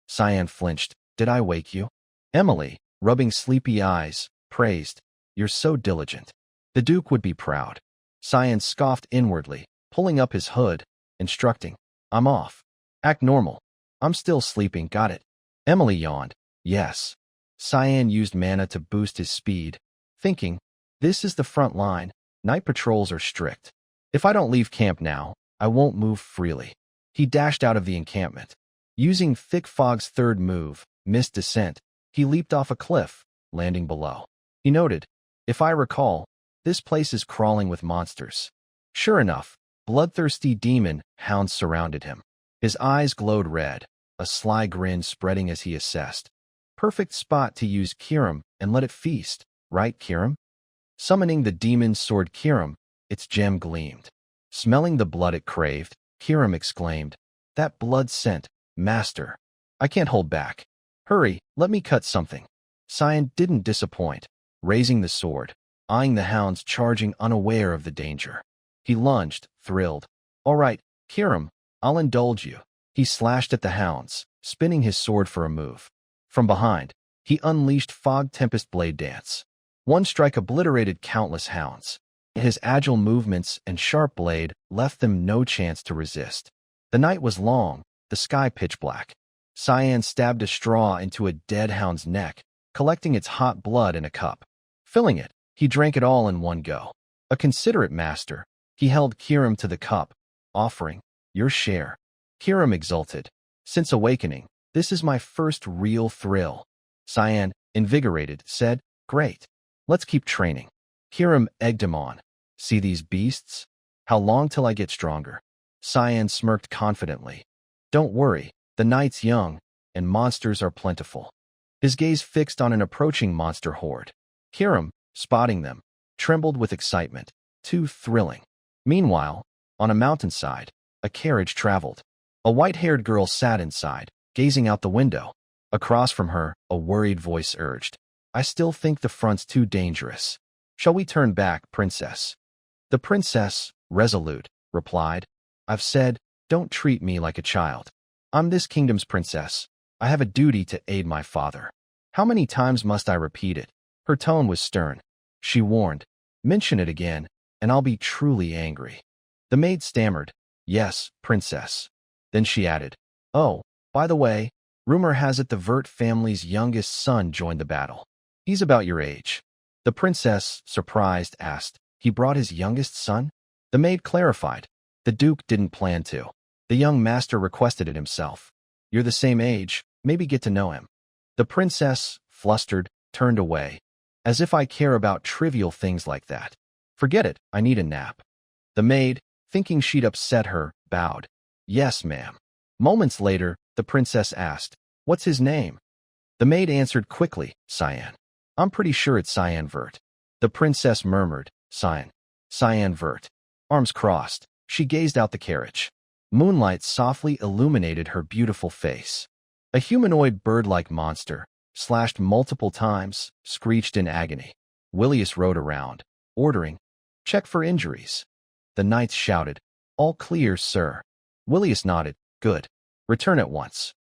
Cyan flinched, "Did I wake you?" Emily, rubbing sleepy eyes, praised, "You're so diligent." The Duke would be proud. Cyan scoffed inwardly, pulling up his hood, instructing, "I'm off. Act normal. I'm still sleeping, got it?" Emily yawned, "Yes." Cyan used mana to boost his speed, thinking, "This is the front line. Night patrols are strict. If I don't leave camp now, I won't move freely." He dashed out of the encampment. Using Thick Fog's third move, Mist Descent, he leaped off a cliff, landing below. He noted, "If I recall, this place is crawling with monsters." Sure enough, bloodthirsty demon hounds surrounded him. His eyes glowed red, a sly grin spreading as he assessed. Perfect spot to use Kirim and let it feast, right, Kirim? Summoning the demon's sword Kirim, its gem gleamed. Smelling the blood it craved, Kirim exclaimed, "That blood scent, master. I can't hold back. Hurry, let me cut something." Cyan didn't disappoint, raising the sword, eyeing the hounds charging unaware of the danger. He lunged, thrilled. "All right, Kirim, I'll indulge you." He slashed at the hounds, spinning his sword for a move. From behind, he unleashed Fog Tempest Blade Dance. One strike obliterated countless hounds. His agile movements and sharp blade left them no chance to resist. The night was long, the sky pitch black. Cyan stabbed a straw into a dead hound's neck, collecting its hot blood in a cup. Filling it, he drank it all in one go. A considerate master, he held Kirim to the cup, offering, "Your share." Kirim exulted. "Since awakening, this is my first real thrill." Cyan, invigorated, said, "Great. Let's keep training." Kirim egged him on. "See these beasts? How long till I get stronger?" Cyan smirked confidently. "Don't worry, the night's young, and monsters are plentiful." His gaze fixed on an approaching monster horde. Kirim, spotting them, trembled with excitement. Too thrilling. Meanwhile, on a mountainside, a carriage traveled. A white-haired girl sat inside, gazing out the window. Across from her, a worried voice urged, "I still think the front's too dangerous. Shall we turn back, princess?" The princess, resolute, replied, "I've said, don't treat me like a child. I'm this kingdom's princess. I have a duty to aid my father. How many times must I repeat it?" Her tone was stern. She warned, "Mention it again, and I'll be truly angry." The maid stammered, "Yes, princess." Then she added, "Oh, by the way, rumor has it the Vert family's youngest son joined the battle. He's about your age." The princess, surprised, asked, "He brought his youngest son?" The maid clarified, "The Duke didn't plan to. The young master requested it himself. You're the same age, maybe get to know him." The princess, flustered, turned away. "As if I care about trivial things like that. Forget it, I need a nap." The maid, thinking she'd upset her, bowed. "Yes, ma'am." Moments later, the princess asked, "What's his name?" The maid answered quickly, "Cyan." "I'm pretty sure it's Cyan Vert." The princess murmured, "Cyan. Cyan Vert." Arms crossed, she gazed out the carriage. Moonlight softly illuminated her beautiful face. A humanoid bird-like monster, slashed multiple times, screeched in agony. Willius rode around, ordering, "Check for injuries." The knights shouted, "All clear, sir." Willius nodded, "Good. Return at once."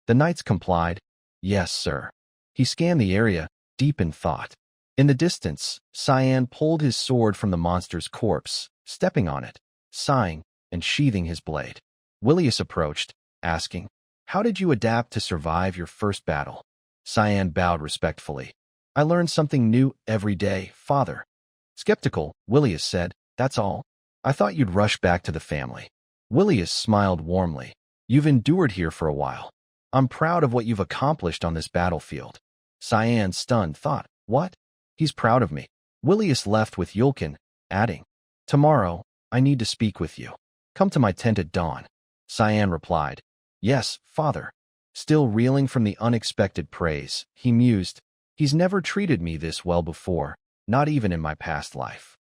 The knights complied, "Yes, sir." He scanned the area, deep in thought. In the distance, Cyan pulled his sword from the monster's corpse, stepping on it, sighing, and sheathing his blade. Willius approached, asking, "How did you adapt to survive your first battle?" Cyan bowed respectfully. "I learn something new every day, father." Skeptical, Willius said, "That's all? I thought you'd rush back to the family." Willius smiled warmly. "You've endured here for a while. I'm proud of what you've accomplished on this battlefield." Cyan, stunned, thought, "What? He's proud of me." Willius left with Yulkin, adding, "Tomorrow, I need to speak with you. Come to my tent at dawn." Cyan replied, "Yes, father." Still reeling from the unexpected praise, he mused, "He's never treated me this well before, not even in my past life."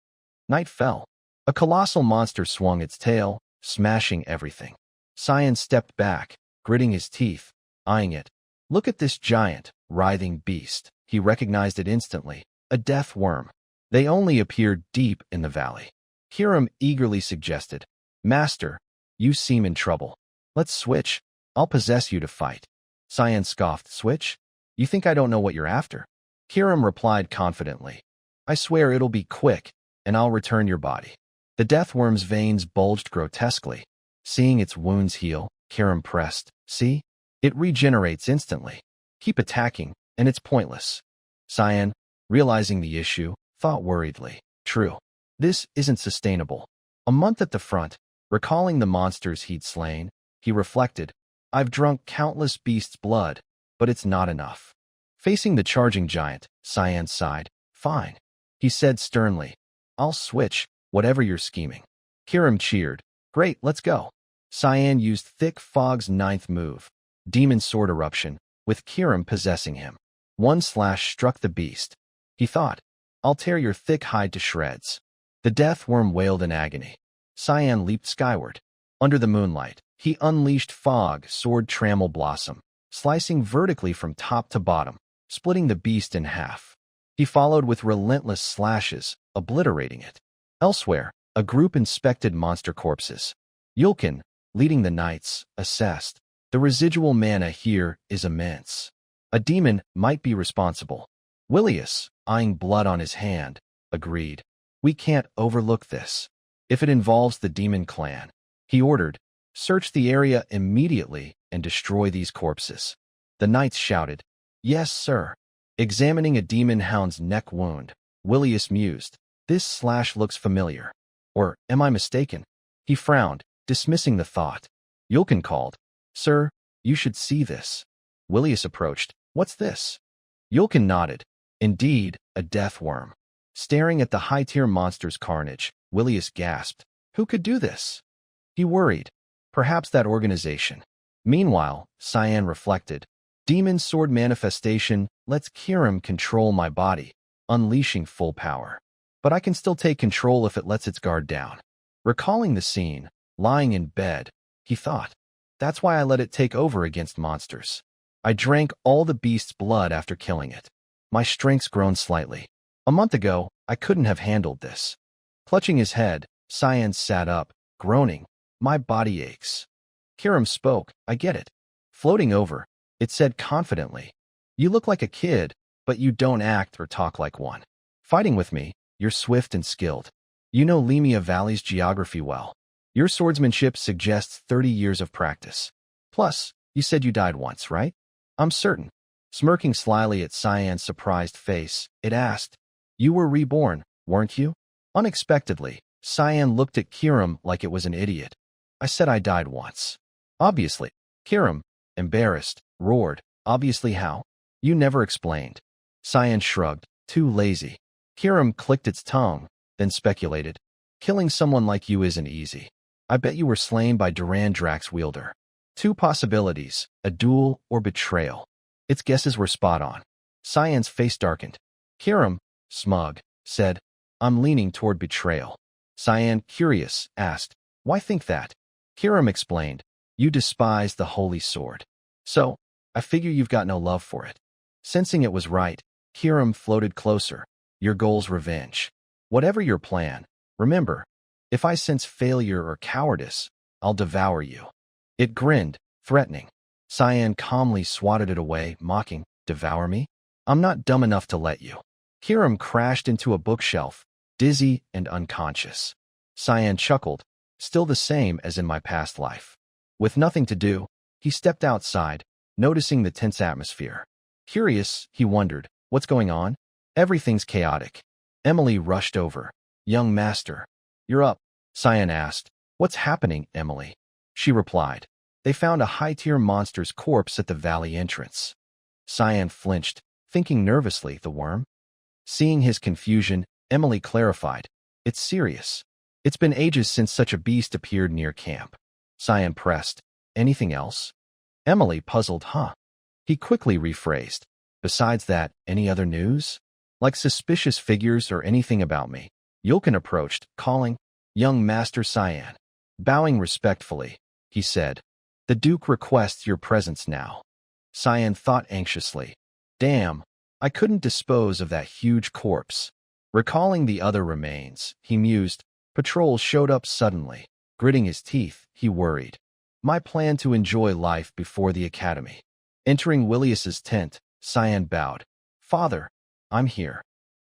Night fell. A colossal monster swung its tail, smashing everything. Cyan stepped back, gritting his teeth, eyeing it. "Look at this giant, writhing beast." He recognized it instantly, a death worm. They only appeared deep in the valley. Kirim eagerly suggested, "Master, you seem in trouble. Let's switch. I'll possess you to fight." Cyan scoffed, "Switch? You think I don't know what you're after? Kiram replied confidently. I swear it'll be quick, and I'll return your body. The deathworm's veins bulged grotesquely. Seeing its wounds heal, Kiram pressed. See? It regenerates instantly. Keep attacking, and it's pointless. Cyan, realizing the issue, thought worriedly. True. This isn't sustainable. A month at the front, recalling the monsters he'd slain, he reflected, I've drunk countless beasts' blood, but it's not enough. Facing the charging giant, Cyan sighed. Fine. He said sternly. I'll switch, whatever you're scheming. Kiram cheered. Great, let's go. Cyan used Thick Fog's ninth move, Demon Sword Eruption, with Kiram possessing him. One slash struck the beast. He thought, I'll tear your thick hide to shreds. The deathworm wailed in agony. Cyan leaped skyward. Under the moonlight, he unleashed Fog Sword Trammel Blossom, slicing vertically from top to bottom, splitting the beast in half. He followed with relentless slashes, obliterating it. Elsewhere, a group inspected monster corpses. Yulkin, leading the knights, assessed. The residual mana here is immense. A demon might be responsible. Willius, eyeing blood on his hand, agreed. We can't overlook this. If it involves the demon clan, he ordered, search the area immediately and destroy these corpses. The knights shouted, Yes, sir. Examining a demon hound's neck wound, Willius mused, This slash looks familiar. Or, am I mistaken? He frowned, dismissing the thought. Yulkin called, Sir, you should see this. Willius approached. What's this? Yulkin nodded. Indeed, a deathworm. Staring at the high-tier monster's carnage, Willius gasped. Who could do this? He worried. Perhaps that organization. Meanwhile, Cyan reflected. Demon Sword Manifestation lets Kiram control my body, unleashing full power. But I can still take control if it lets its guard down. Recalling the scene, lying in bed, he thought, that's why I let it take over against monsters. I drank all the beast's blood after killing it. My strength's grown slightly. A month ago, I couldn't have handled this. Clutching his head, Cyan sat up, groaning. My body aches. Kiram spoke. I get it. Floating over, it said confidently, You look like a kid, but you don't act or talk like one. Fighting with me, you're swift and skilled. You know Lemia Valley's geography well. Your swordsmanship suggests 30 years of practice. Plus, you said you died once, right? I'm certain. Smirking slyly at Cyan's surprised face, it asked, You were reborn, weren't you? Unexpectedly, Cyan looked at Kiram like it was an idiot. I said I died once. Obviously. Kiram, embarrassed, roared. Obviously how? You never explained. Cyan shrugged. Too lazy. Kiram clicked its tongue, then speculated. Killing someone like you isn't easy. I bet you were slain by Durandrax Wielder. Two possibilities, a duel or betrayal. Its guesses were spot on. Cyan's face darkened. Kiram, smug, said, I'm leaning toward betrayal. Cyan, curious, asked, Why think that? Kiram explained, You despise the holy sword. So, I figure you've got no love for it. Sensing it was right, Kiram floated closer. Your goal's revenge. Whatever your plan, remember, if I sense failure or cowardice, I'll devour you. It grinned, threatening. Cyan calmly swatted it away, mocking, Devour me? I'm not dumb enough to let you. Kiram crashed into a bookshelf, dizzy and unconscious. Cyan chuckled, still the same as in my past life. With nothing to do, he stepped outside, noticing the tense atmosphere. Curious, he wondered, what's going on? Everything's chaotic. Emily rushed over. Young master. You're up, Cyan asked. What's happening, Emily? She replied. They found a high-tier monster's corpse at the valley entrance. Cyan flinched, thinking nervously, the worm? Seeing his confusion, Emily clarified. It's serious. It's been ages since such a beast appeared near camp. Cyan pressed. Anything else? Emily puzzled, He quickly rephrased. Besides that, any other news? Like suspicious figures or anything about me? Yulkin approached, calling, Young Master Cyan. Bowing respectfully, he said, The Duke requests your presence now. Cyan thought anxiously. Damn, I couldn't dispose of that huge corpse. Recalling the other remains, he mused. Patrol showed up suddenly. Gritting his teeth, he worried. My plan to enjoy life before the academy. Entering Willius's tent, Cyan bowed. Father, I'm here.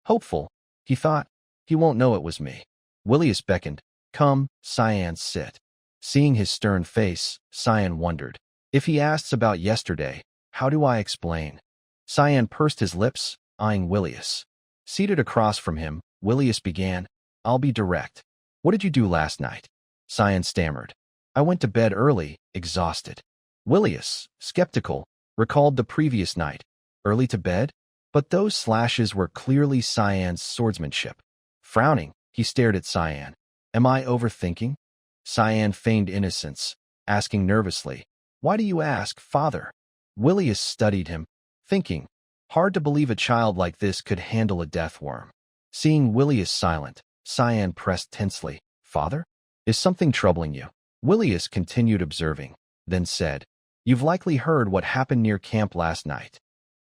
Hopeful, he thought. He won't know it was me. Willius beckoned. Come, Cyan, sit. Seeing his stern face, Cyan wondered. If he asks about yesterday, how do I explain? Cyan pursed his lips, eyeing Willius. Seated across from him, Willius began. I'll be direct. What did you do last night? Cyan stammered. I went to bed early, exhausted. Willius, skeptical, recalled the previous night. Early to bed? But those slashes were clearly Cyan's swordsmanship. Frowning, he stared at Cyan. Am I overthinking? Cyan feigned innocence, asking nervously, Why do you ask, father? Willius studied him, thinking, hard to believe a child like this could handle a death worm. Seeing Willius silent, Cyan pressed tensely, Father? Is something troubling you? Willius continued observing, then said, You've likely heard what happened near camp last night.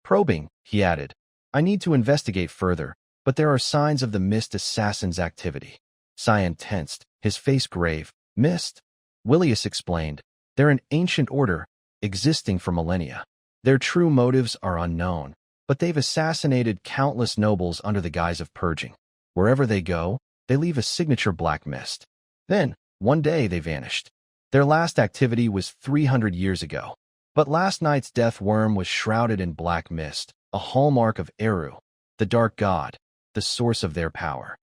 Probing, he added, I need to investigate further, but there are signs of the Mist Assassin's activity. Cyan tensed, his face grave. Mist? Willius explained, they're an ancient order, existing for millennia. Their true motives are unknown, but they've assassinated countless nobles under the guise of purging. Wherever they go, they leave a signature black mist. Then, one day they vanished. Their last activity was 300 years ago. But last night's death worm was shrouded in black mist, a hallmark of Eru, the dark god, the source of their power.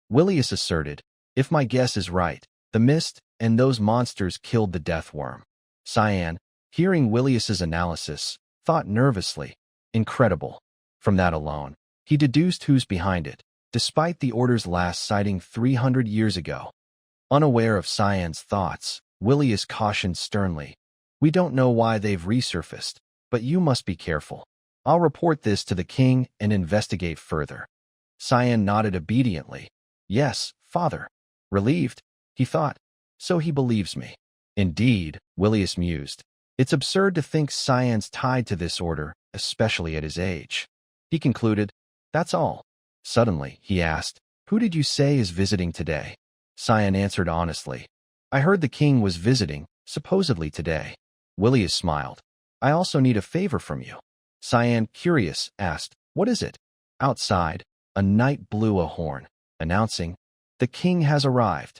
Willius asserted, if my guess is right, the mist and those monsters killed the death worm. Cyan, hearing Willius's analysis, thought nervously, incredible. From that alone, he deduced who's behind it, despite the order's last sighting 300 years ago. Unaware of Cyan's thoughts, Willius cautioned sternly, We don't know why they've resurfaced, but you must be careful. I'll report this to the king and investigate further. Cyan nodded obediently. Yes, father. Relieved, he thought. So he believes me. Indeed, Willius mused. It's absurd to think Cyan's tied to this order, especially at his age. He concluded, That's all. Suddenly, he asked, Who did you say is visiting today? Cyan answered honestly. I heard the king was visiting, supposedly today. Willius smiled. I also need a favor from you. Cyan, curious, asked, What is it? Outside, a knight blew a horn, announcing, The king has arrived.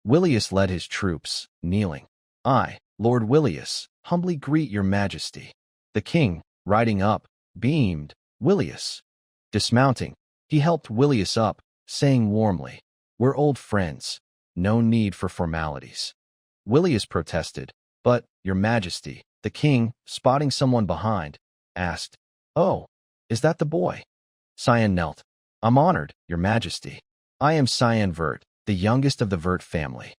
Willius led his troops, kneeling. I, Lord Willius, humbly greet your majesty. The king, riding up, beamed. Willius. Dismounting, he helped Willius up, saying warmly, We're old friends. No need for formalities. Willius protested, But, your majesty, the king, spotting someone behind, asked, Oh, is that the boy? Cyan knelt. I'm honored, your majesty. I am Cyan Vert, the youngest of the Vert family.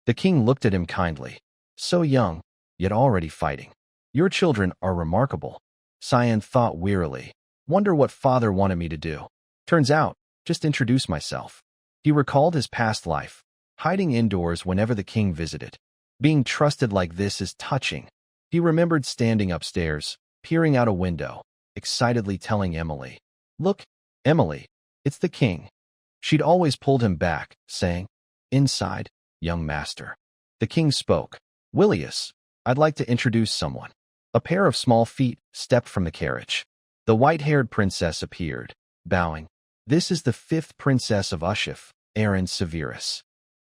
The king looked at him kindly. So young, yet already fighting. Your children are remarkable. Cyan thought wearily. Wonder what father wanted me to do. Turns out, just introduce myself. He recalled his past life, hiding indoors whenever the king visited. Being trusted like this is touching. He remembered standing upstairs, peering out a window, excitedly telling Emily, Look, Emily, it's the king. She'd always pulled him back, saying, Inside, young master. The king spoke. Willius, I'd like to introduce someone. A pair of small feet stepped from the carriage. The white-haired princess appeared, bowing. This is the 5th princess of Ushif, Erin Severus.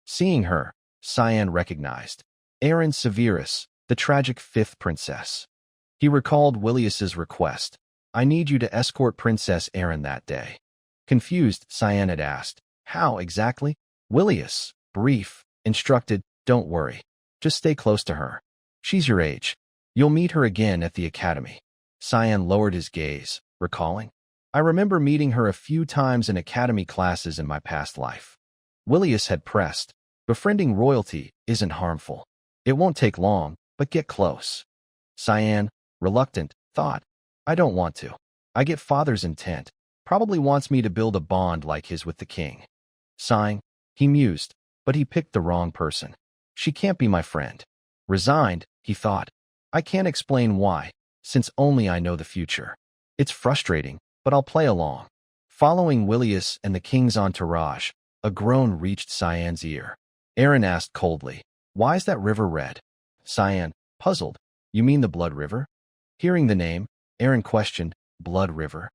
Seeing her, Cyan recognized. Erin Severus, the tragic 5th princess. He recalled Willius's request. I need you to escort Princess Erin that day. Confused, Cyan had asked, How exactly? Willius, brief, instructed, Don't worry. Just stay close to her. She's your age. You'll meet her again at the academy. Cyan lowered his gaze, recalling. I remember meeting her a few times in academy classes in my past life. Willius had pressed. Befriending royalty isn't harmful. It won't take long, but get close. Cyan, reluctant, thought. I don't want to. I get father's intent. Probably wants me to build a bond like his with the king. Sighing, he mused, but he picked the wrong person. She can't be my friend. Resigned, he thought. I can't explain why, since only I know the future. It's frustrating, but I'll play along. Following Willius and the king's entourage, a groan reached Cyan's ear. Erin asked coldly, Why is that river red? Cyan, puzzled, You mean the Blood River? Hearing the name, Erin questioned, Blood River.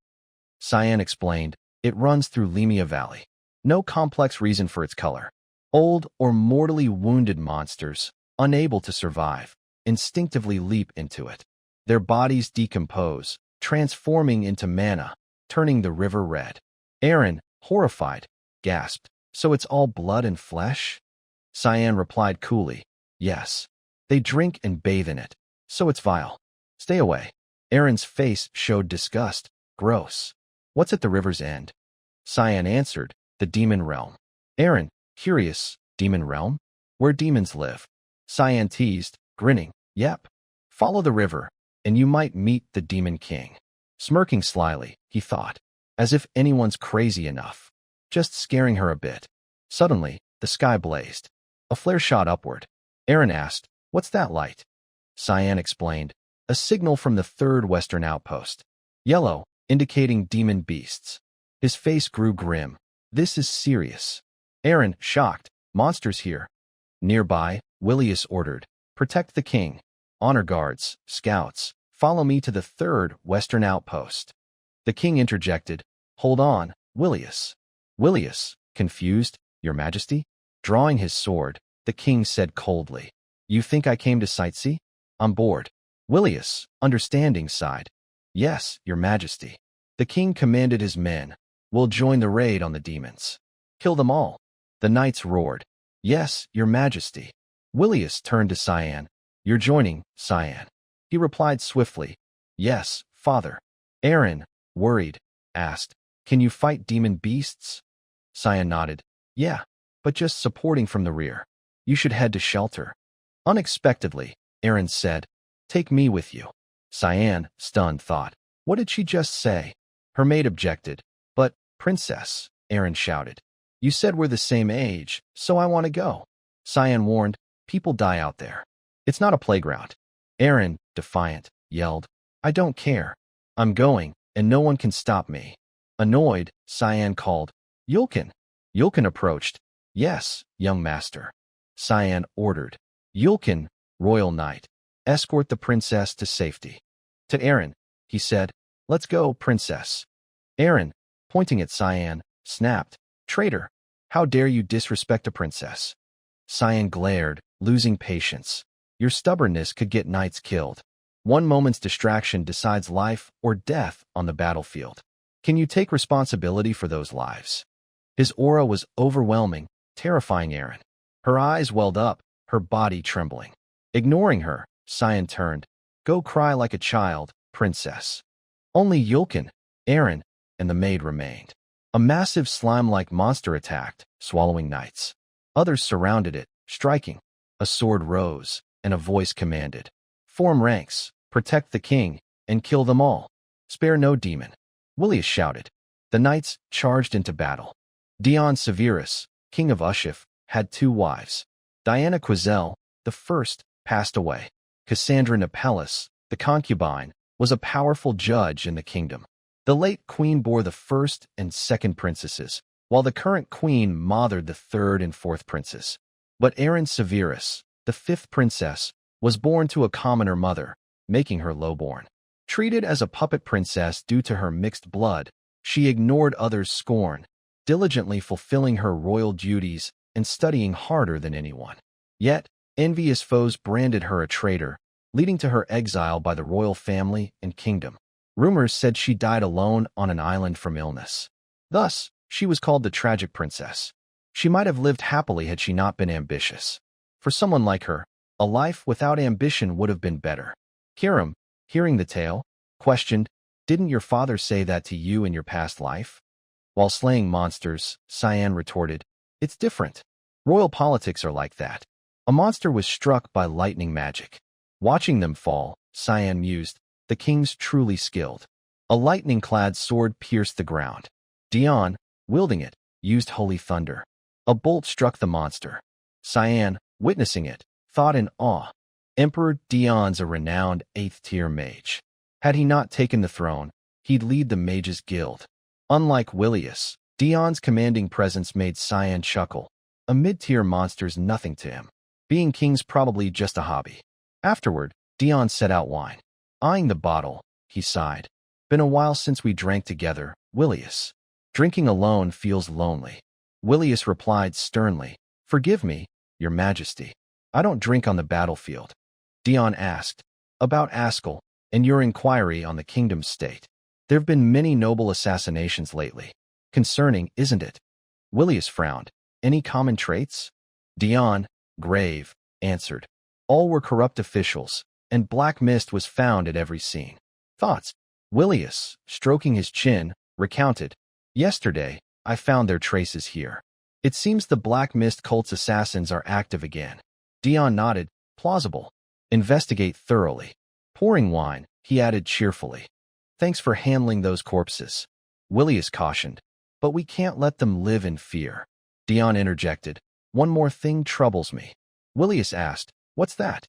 Cyan explained, it runs through Lemia Valley. No complex reason for its color. Old or mortally wounded monsters, unable to survive, instinctively leap into it. Their bodies decompose, transforming into mana, turning the river red. Aaron, horrified, gasped, so it's all blood and flesh? Cyan replied coolly, yes. They drink and bathe in it, so it's vile. Stay away. Aaron's face showed disgust. Gross. What's at the river's end? Cyan answered, the demon realm. Aaron, curious, demon realm? Where demons live? Cyan teased, grinning, yep. Follow the river, and you might meet the demon king. Smirking slyly, he thought, as if anyone's crazy enough. Just scaring her a bit. Suddenly, the sky blazed. A flare shot upward. Aaron asked, what's that light? Cyan explained, a signal from the third western outpost. Yellow, indicating demon beasts. His face grew grim. This is serious. Aaron, shocked, monsters here. Nearby, Willius ordered, protect the king. Honor guards, scouts, follow me to the third western outpost. The king interjected, hold on, Willius. Willius, confused, your majesty? Drawing his sword, the king said coldly, you think I came to sightsee? I'm bored. Willius, understanding, sighed. Yes, your majesty. The king commanded his men, we'll join the raid on the demons. Kill them all. The knights roared. Yes, your majesty. Willius turned to Cyan. You're joining, Cyan. He replied swiftly. Yes, father. Aaron, worried, asked, can you fight demon beasts? Cyan nodded. Yeah, but just supporting from the rear. You should head to shelter. Unexpectedly, Aaron said, take me with you. Cyan, stunned, thought, what did she just say? Her maid objected. But, princess, Aaron shouted. You said we're the same age, so I want to go. Cyan warned, people die out there. It's not a playground. Aaron, defiant, yelled, I don't care. I'm going, and no one can stop me. Annoyed, Cyan called, Yulkin. Yulkin approached. Yes, young master. Cyan ordered. Yulkin, royal knight, escort the princess to safety. To Aaron, he said, let's go, princess. Aaron, pointing at Cyan, snapped, traitor, how dare you disrespect a princess? Cyan glared, losing patience. Your stubbornness could get knights killed. One moment's distraction decides life or death on the battlefield. Can you take responsibility for those lives? His aura was overwhelming, terrifying Aaron. Her eyes welled up, her body trembling. Ignoring her, Cyan turned. Go cry like a child, princess. Only Yulkin, Aaron, and the maid remained. A massive slime-like monster attacked, swallowing knights. Others surrounded it, striking. A sword rose, and a voice commanded. Form ranks, protect the king, and kill them all. Spare no demon. Willius shouted. The knights charged into battle. Dion Severus, king of Ushif, had 2 wives. Diana Quazel, the first, passed away. Cassandra Nepellus, the concubine, was a powerful judge in the kingdom. The late queen bore the first and second princesses, while the current queen mothered the third and fourth princes. But Aaron Severus, the 5th princess, was born to a commoner mother, making her lowborn. Treated as a puppet princess due to her mixed blood, she ignored others' scorn, diligently fulfilling her royal duties and studying harder than anyone. Yet, envious foes branded her a traitor, leading to her exile by the royal family and kingdom. Rumors said she died alone on an island from illness. Thus, she was called the tragic princess. She might have lived happily had she not been ambitious. For someone like her, a life without ambition would have been better. Kiram, hearing the tale, questioned, didn't your father say that to you in your past life? While slaying monsters, Cyan retorted, it's different. Royal politics are like that. A monster was struck by lightning magic. Watching them fall, Cyan mused, the king's truly skilled. A lightning-clad sword pierced the ground. Dion, wielding it, used holy thunder. A bolt struck the monster. Cyan, witnessing it, thought in awe. Emperor Dion's a renowned 8th-tier mage. Had he not taken the throne, he'd lead the Mages Guild. Unlike Willius, Dion's commanding presence made Cyan chuckle. A mid-tier monster's nothing to him. Being king's probably just a hobby. Afterward, Dion set out wine. Eyeing the bottle, he sighed. Been a while since we drank together, Willius. Drinking alone feels lonely. Willius replied sternly, Forgive me, Your Majesty. I don't drink on the battlefield. Dion asked, About Askell, and your inquiry on the kingdom's state. There have been many noble assassinations lately. Concerning, isn't it? Willius frowned. Any common traits? Dion, grave, answered. All were corrupt officials, and black mist was found at every scene. Thoughts? Willius, stroking his chin, recounted. Yesterday, I found their traces here. It seems the Black Mist cult's assassins are active again. Dion nodded. Plausible. Investigate thoroughly. Pouring wine, he added cheerfully. Thanks for handling those corpses. Willius cautioned. But we can't let them live in fear. Dion interjected. One more thing troubles me. Willius asked. What's that?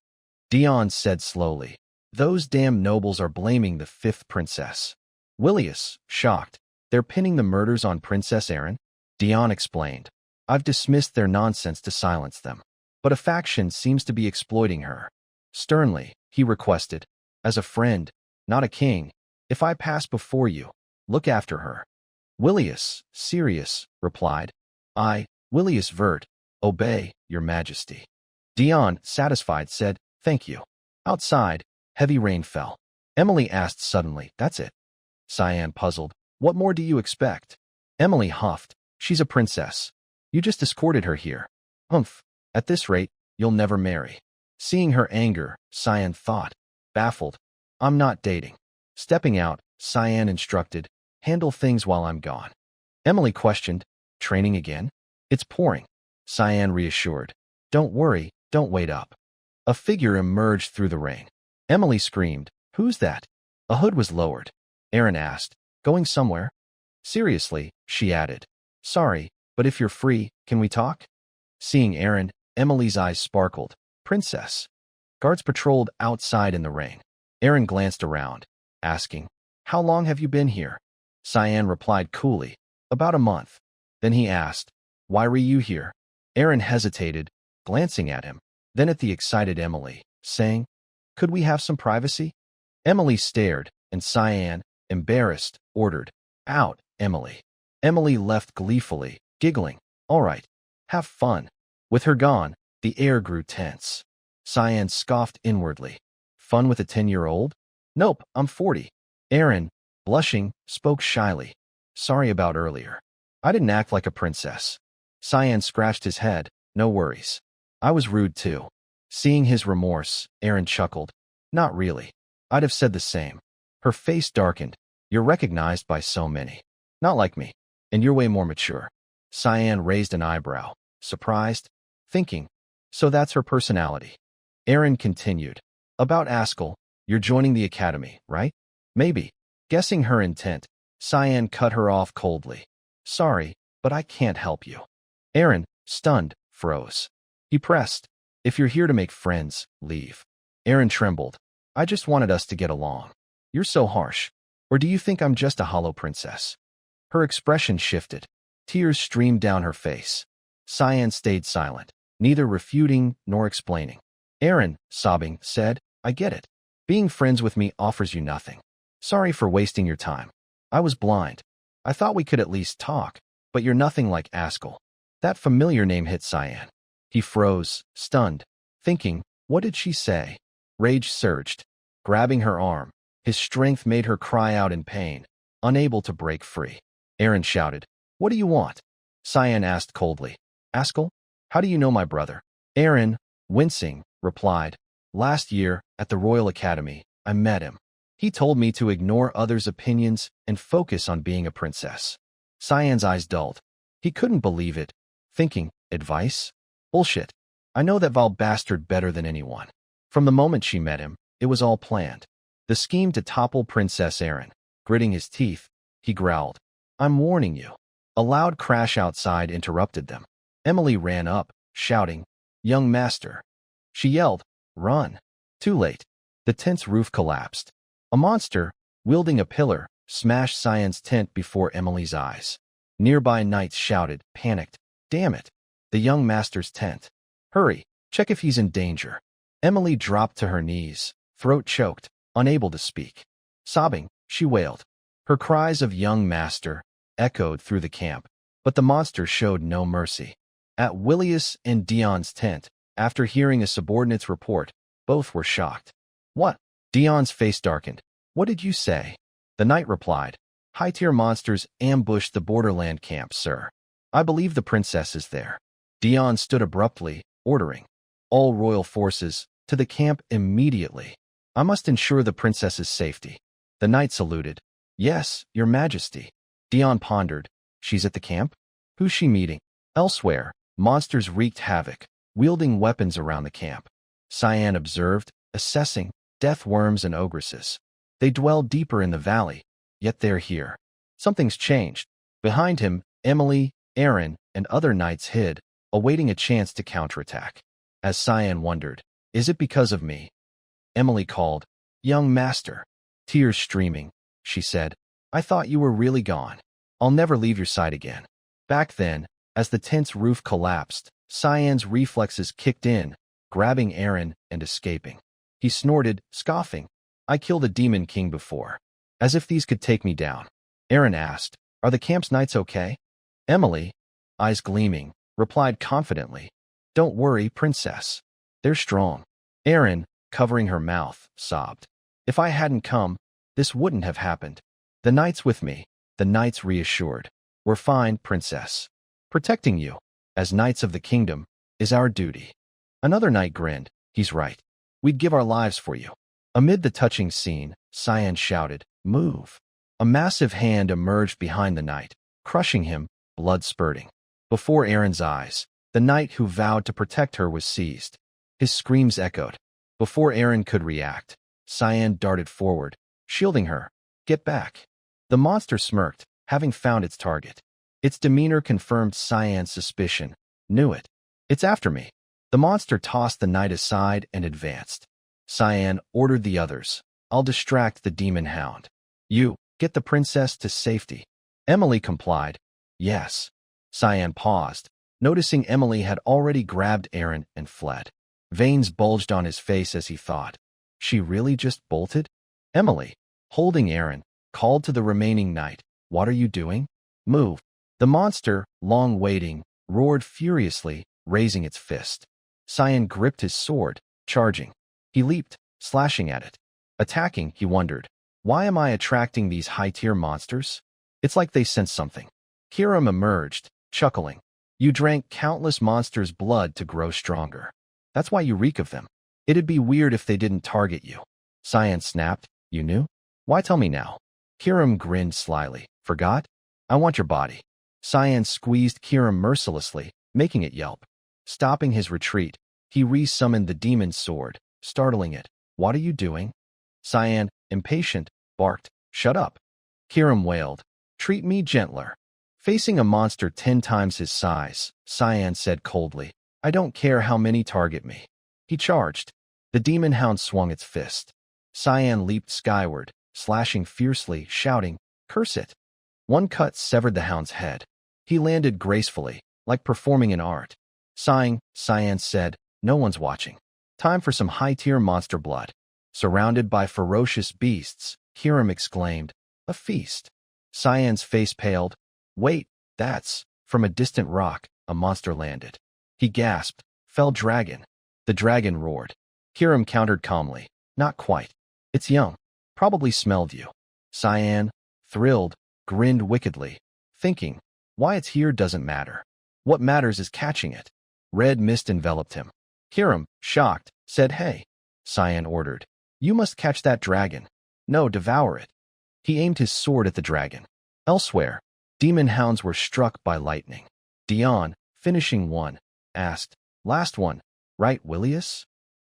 Dion said slowly. Those damn nobles are blaming the fifth princess. Willius, shocked. They're pinning the murders on Princess Erin? Dion explained. I've dismissed their nonsense to silence them. But a faction seems to be exploiting her. Sternly, he requested. As a friend, not a king, if I pass before you, look after her. Willius, serious, replied. Willius Vert, obey, Your Majesty. Dion, satisfied, said, Thank you. Outside, heavy rain fell. Emily asked suddenly, That's it? Cyan puzzled. What more do you expect? Emily huffed. She's a princess. You just escorted her here. Humph. At this rate, you'll never marry. Seeing her anger, Cyan thought. Baffled. I'm not dating. Stepping out, Cyan instructed. Handle things while I'm gone. Emily questioned. Training again? It's pouring. Cyan reassured. Don't worry, don't wait up. A figure emerged through the rain. Emily screamed. Who's that? A hood was lowered. Erin asked. Going somewhere? Seriously, she added. Sorry, but if you're free, can we talk? Seeing Erin, Emily's eyes sparkled. Princess. Guards patrolled outside in the rain. Erin glanced around, asking, How long have you been here? Cyan replied coolly, About a month. Then he asked, Why were you here? Erin hesitated, glancing at him, then at the excited Emily, saying, Could we have some privacy? Emily stared, and Cyan, embarrassed, ordered, Out, Emily. Emily left gleefully, giggling. All right, have fun. With her gone, the air grew tense. Cyan scoffed inwardly. Fun with a 10-year-old? Nope, I'm 40. Erin, blushing, spoke shyly. Sorry about earlier. I didn't act like a princess. Cyan scratched his head. No worries. I was rude too. Seeing his remorse, Erin chuckled. Not really. I'd have said the same. Her face darkened. You're recognized by so many. Not like me. And you're way more mature. Cyan raised an eyebrow. Surprised? Thinking. So that's her personality. Erin continued. About Askell, you're joining the academy, right? Maybe. Guessing her intent, Cyan cut her off coldly. Sorry, but I can't help you. Erin, stunned, froze. He pressed. If you're here to make friends, leave. Erin trembled. I just wanted us to get along. You're so harsh. Or do you think I'm just a hollow princess? Her expression shifted. Tears streamed down her face. Cyan stayed silent, neither refuting nor explaining. Erin, sobbing, said, I get it. Being friends with me offers you nothing. Sorry for wasting your time. I was blind. I thought we could at least talk, but you're nothing like Askell. That familiar name hit Cyan. He froze, stunned, thinking, what did she say? Rage surged, grabbing her arm. His strength made her cry out in pain, unable to break free. Erin shouted, What do you want? Cyan asked coldly. Askell, how do you know my brother? Erin, wincing, replied, Last year, at the Royal Academy, I met him. He told me to ignore others' opinions and focus on being a princess. Cyan's eyes dulled. He couldn't believe it, thinking, advice? Bullshit. I know that Val bastard better than anyone. From the moment she met him, it was all planned. The scheme to topple Princess Erin. Gritting his teeth, he growled, I'm warning you. A loud crash outside interrupted them. Emily ran up, shouting, Young master. She yelled, Run. Too late. The tent's roof collapsed. A monster, wielding a pillar, smashed Cyan's tent before Emily's eyes. Nearby knights shouted, panicked, Damn it. The young master's tent. Hurry, check if he's in danger. Emily dropped to her knees, throat choked, unable to speak. Sobbing, she wailed. Her cries of young master echoed through the camp, but the monster showed no mercy. At Willius and Dion's tent, after hearing a subordinate's report, both were shocked. What? Dion's face darkened. What did you say? The knight replied. High-tier monsters ambushed the borderland camp, sir. I believe the princess is there. Dion stood abruptly, ordering all royal forces to the camp immediately. I must ensure the princess's safety. The knight saluted. Yes, your majesty. Dion pondered. She's at the camp? Who's she meeting? Elsewhere, monsters wreaked havoc, wielding weapons around the camp. Cyan observed, assessing, death worms and ogresses. They dwell deeper in the valley, yet they're here. Something's changed. Behind him, Emily, Aaron, and other knights hid, awaiting a chance to counterattack. As Cyan wondered, is it because of me? Emily called, Young master. Tears streaming, she said, I thought you were really gone. I'll never leave your side again. Back then, as the tent's roof collapsed, Cyan's reflexes kicked in, grabbing Aaron and escaping. He snorted, scoffing. I killed a demon king before. As if these could take me down. Aaron asked, Are the camp's knights okay? Emily, eyes gleaming, replied confidently, Don't worry, princess. They're strong. Aaron, covering her mouth, sobbed. If I hadn't come, this wouldn't have happened. The knight's with me, the knights reassured. We're fine, princess. Protecting you, as knights of the kingdom, is our duty. Another knight grinned. He's right. We'd give our lives for you. Amid the touching scene, Cyan shouted, Move. A massive hand emerged behind the knight, crushing him, blood spurting. Before Aaron's eyes, the knight who vowed to protect her was seized. His screams echoed. Before Aaron could react, Cyan darted forward, shielding her. Get back. The monster smirked, having found its target. Its demeanor confirmed Cyan's suspicion. Knew it. It's after me. The monster tossed the knight aside and advanced. Cyan ordered the others. I'll distract the demon hound. You, get the princess to safety. Emily complied. Yes. Cyan paused, noticing Emily had already grabbed Aaron and fled. Veins bulged on his face as he thought. She really just bolted? Emily, holding Aaron, called to the remaining knight. What are you doing? Move. The monster, long waiting, roared furiously, raising its fist. Cyan gripped his sword, charging. He leaped, slashing at it. Attacking, he wondered. Why am I attracting these high-tier monsters? It's like they sense something. Kiram emerged, chuckling. You drank countless monsters' blood to grow stronger. That's why you reek of them. It'd be weird if they didn't target you. Cyan snapped. You knew? Why tell me now? Kiram grinned slyly. Forgot? I want your body. Cyan squeezed Kiram mercilessly, making it yelp. Stopping his retreat, he re-summoned the demon's sword, startling it. What are you doing? Cyan, impatient, barked. Shut up. Kiram wailed. Treat me gentler. Facing a monster 10 times his size, Cyan said coldly, I don't care how many target me. He charged. The demon hound swung its fist. Cyan leaped skyward, slashing fiercely, shouting, Curse it. One cut severed the hound's head. He landed gracefully, like performing an art. Sighing, Cyan said, No one's watching. Time for some high-tier monster blood. Surrounded by ferocious beasts, Kiram exclaimed, A feast. Cyan's face paled. Wait, that's... From a distant rock, a monster landed. He gasped, Fell dragon. The dragon roared. Kiram countered calmly. Not quite. It's young. Probably smelled you. Cyan, thrilled, grinned wickedly, thinking, why it's here doesn't matter. What matters is catching it. Red mist enveloped him. Kiram, shocked, said, Hey. Cyan ordered. You must catch that dragon. No, devour it. He aimed his sword at the dragon. Elsewhere, demon hounds were struck by lightning. Dion, finishing one, asked, Last one, right, Willius?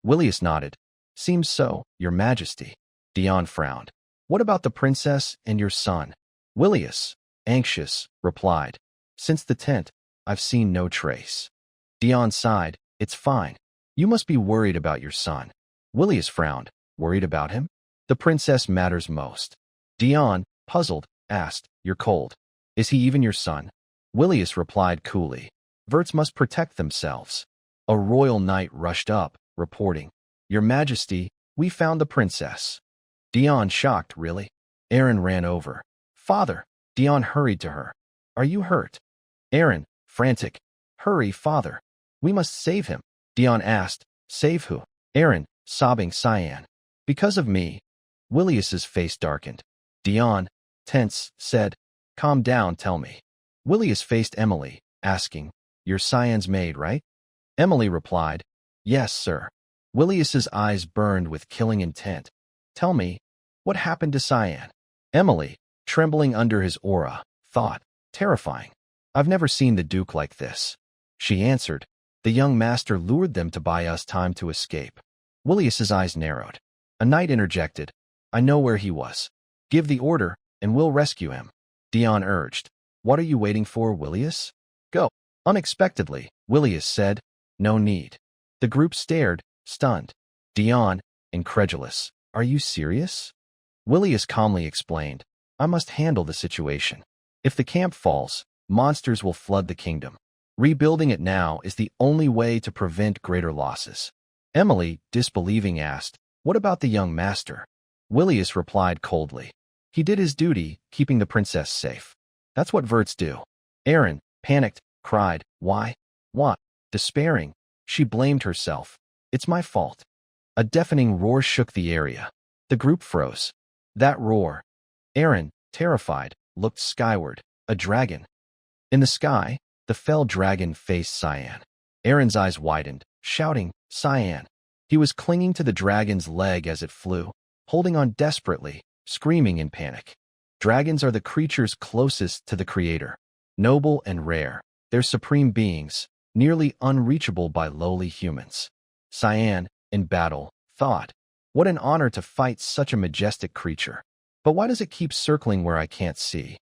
Willius nodded. Seems so, your majesty. Dion frowned. What about the princess and your son? Willius, anxious, replied. Since the tent, I've seen no trace. Dion sighed. It's fine. You must be worried about your son. Willius frowned. Worried about him? The princess matters most. Dion, puzzled, asked, You're cold. Is he even your son? Willius replied coolly. Verts must protect themselves. A royal knight rushed up, reporting, Your Majesty, we found the princess. Dion shocked, Really? Aaron ran over. Father! Dion hurried to her. Are you hurt? Aaron, frantic. Hurry, father. We must save him. Dion asked. Save who? Aaron, sobbing Cyan. Because of me. Willius's face darkened. Dion, tense, said, Calm down, tell me. Willius faced Emily, asking, You're Cyan's maid, right? Emily replied, Yes, sir. Willius's eyes burned with killing intent. Tell me, what happened to Cyan? Emily, trembling under his aura, thought, terrifying. I've never seen the Duke like this. She answered, The young master lured them to buy us time to escape. Willius's eyes narrowed. A knight interjected, I know where he was. Give the order, and we'll rescue him. Dion urged. What are you waiting for, Willius? Go. Unexpectedly, Willius said, No need. The group stared, stunned. Dion, incredulous. Are you serious? Willius calmly explained, I must handle the situation. If the camp falls, monsters will flood the kingdom. Rebuilding it now is the only way to prevent greater losses. Emily, disbelieving, asked, What about the young master? Willius replied coldly. He did his duty, keeping the princess safe. That's what Verts do. Aaron, panicked, cried, Why? What? Despairing, she blamed herself. It's my fault. A deafening roar shook the area. The group froze. That roar. Aaron, terrified, looked skyward. A dragon. In the sky, the fell dragon faced Cyan. Aaron's eyes widened, shouting, Cyan. He was clinging to the dragon's leg as it flew, holding on desperately, screaming in panic. Dragons are the creatures closest to the Creator. Noble and rare, they're supreme beings, nearly unreachable by lowly humans. Cyan, in battle, thought, What an honor to fight such a majestic creature. But why does it keep circling where I can't see?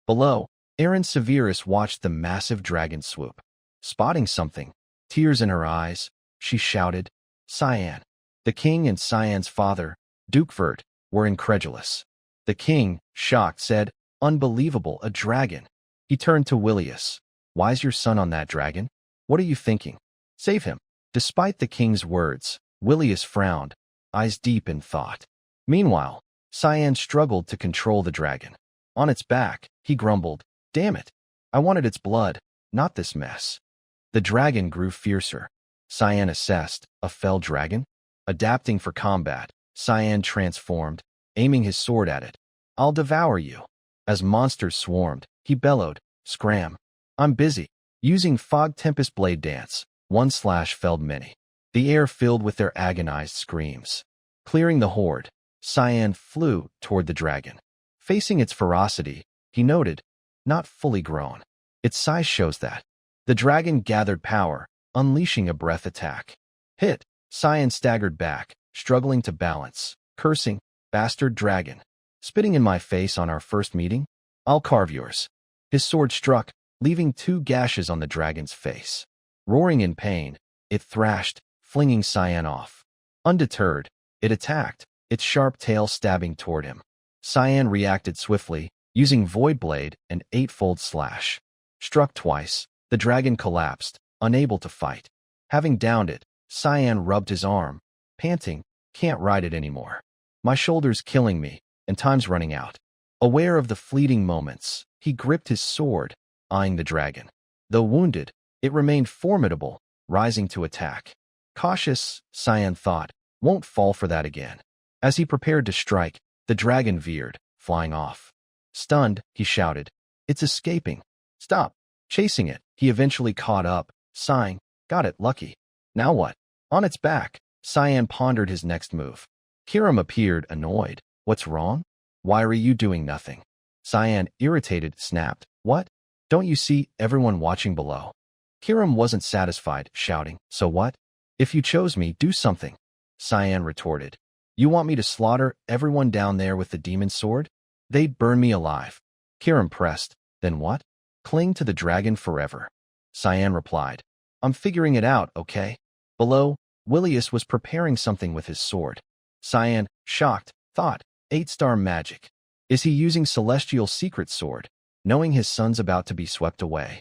Below, Aaron Severus watched the massive dragon swoop. Spotting something, tears in her eyes, she shouted, Cyan. The king and Cyan's father, Duke Vert, were incredulous. The king, shocked, said, Unbelievable, a dragon. He turned to Willius. Why's your son on that dragon? What are you thinking? Save him. Despite the king's words, Willius frowned, eyes deep in thought. Meanwhile, Cyan struggled to control the dragon. On its back, he grumbled, Damn it. I wanted its blood, not this mess. The dragon grew fiercer. Cyan assessed, a fell dragon? Adapting for combat, Cyan transformed, aiming his sword at it. I'll devour you. As monsters swarmed, he bellowed, Scram. I'm busy. Using Fog Tempest Blade Dance, 1/ felled many. The air filled with their agonized screams. Clearing the horde, Cyan flew toward the dragon. Facing its ferocity, he noted, Not fully grown. Its size shows that. The dragon gathered power, unleashing a breath attack. Hit! Cyan staggered back, struggling to balance, cursing, Bastard dragon. Spitting in my face on our first meeting? I'll carve yours. His sword struck, leaving 2 gashes on the dragon's face. Roaring in pain, it thrashed, flinging Cyan off. Undeterred, it attacked, its sharp tail stabbing toward him. Cyan reacted swiftly, using Void Blade and 8-fold slash. Struck twice, the dragon collapsed, unable to fight. Having downed it, Cyan rubbed his arm, panting, Can't ride it anymore. My shoulder's killing me, and time's running out. Aware of the fleeting moments, he gripped his sword, eyeing the dragon. Though wounded, it remained formidable, rising to attack. Cautious, Cyan thought, won't fall for that again. As he prepared to strike, the dragon veered, flying off. Stunned, he shouted, It's escaping. Stop. Chasing it, he eventually caught up, sighing, Got it, lucky. Now what? On its back, Cyan pondered his next move. Kiram appeared, annoyed. What's wrong? Why are you doing nothing? Cyan, irritated, snapped. What? Don't you see everyone watching below? Kiram wasn't satisfied, shouting, So what? If you chose me, do something. Cyan retorted. You want me to slaughter everyone down there with the demon sword? They'd burn me alive. Kiram pressed. Then what? Cling to the dragon forever. Cyan replied. I'm figuring it out, okay? Below, Willius was preparing something with his sword. Cyan, shocked, thought, 8-star magic. Is he using Celestial Secret Sword, knowing his son's about to be swept away?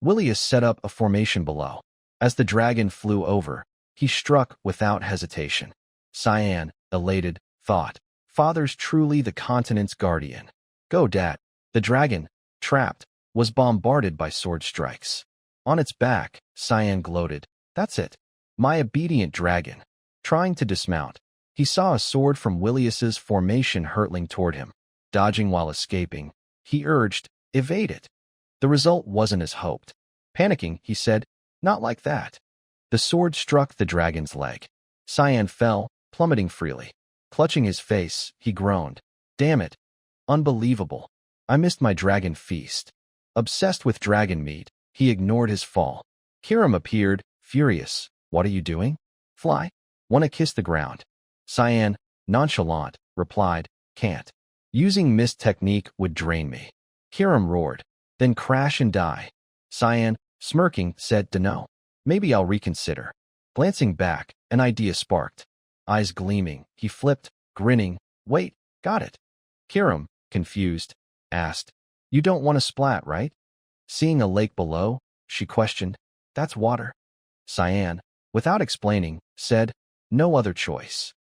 Willius set up a formation below. As the dragon flew over, he struck without hesitation. Cyan, elated, thought, Father's truly the continent's guardian. Go, Dad. The dragon, trapped, was bombarded by sword strikes. On its back, Cyan gloated. That's it. My obedient dragon. Trying to dismount, he saw a sword from Willius's formation hurtling toward him. Dodging while escaping, he urged, evade it. The result wasn't as hoped. Panicking, he said, not like that. The sword struck the dragon's leg. Cyan fell, plummeting freely. Clutching his face, he groaned. Damn it. Unbelievable. I missed my dragon feast. Obsessed with dragon meat, he ignored his fall. Kiram appeared, furious. What are you doing? Fly? Wanna kiss the ground? Cyan, nonchalant, replied, can't. Using mist technique would drain me. Kiram roared. Then crash and die. Cyan, smirking, said, Dunno. Maybe I'll reconsider. Glancing back, an idea sparked. Eyes gleaming, he flipped, grinning. Wait, got it. Kiram, confused, asked, you don't want to splat, right? Seeing a lake below, she questioned, that's water. Cyan, without explaining, said, no other choice.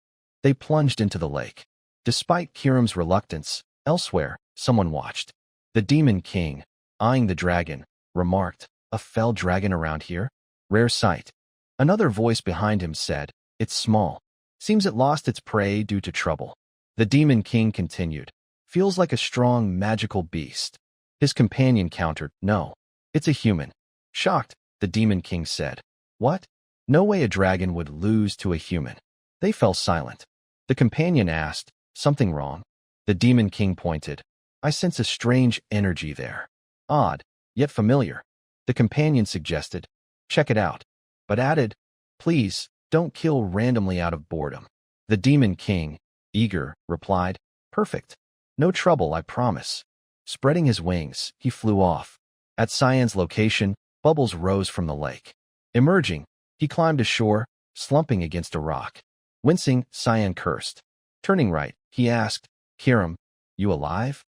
They plunged into the lake. Despite Kiram's reluctance, elsewhere, someone watched. The Demon King, eyeing the dragon, remarked, a fell dragon around here? Rare sight. Another voice behind him said, it's small. Seems it lost its prey due to trouble. The Demon King continued, feels like a strong, magical beast. His companion countered, no, it's a human. Shocked, the Demon King said, what? No way a dragon would lose to a human. They fell silent. The companion asked, something wrong? The Demon King pointed, I sense a strange energy there. Odd, yet familiar. The companion suggested, check it out, but added, please, don't kill randomly out of boredom. The Demon King, eager, replied, perfect. No trouble, I promise. Spreading his wings, he flew off. At Cyan's location, bubbles rose from the lake. Emerging, he climbed ashore, slumping against a rock. Wincing, Cyan cursed. Turning right, he asked, Kiram, you alive?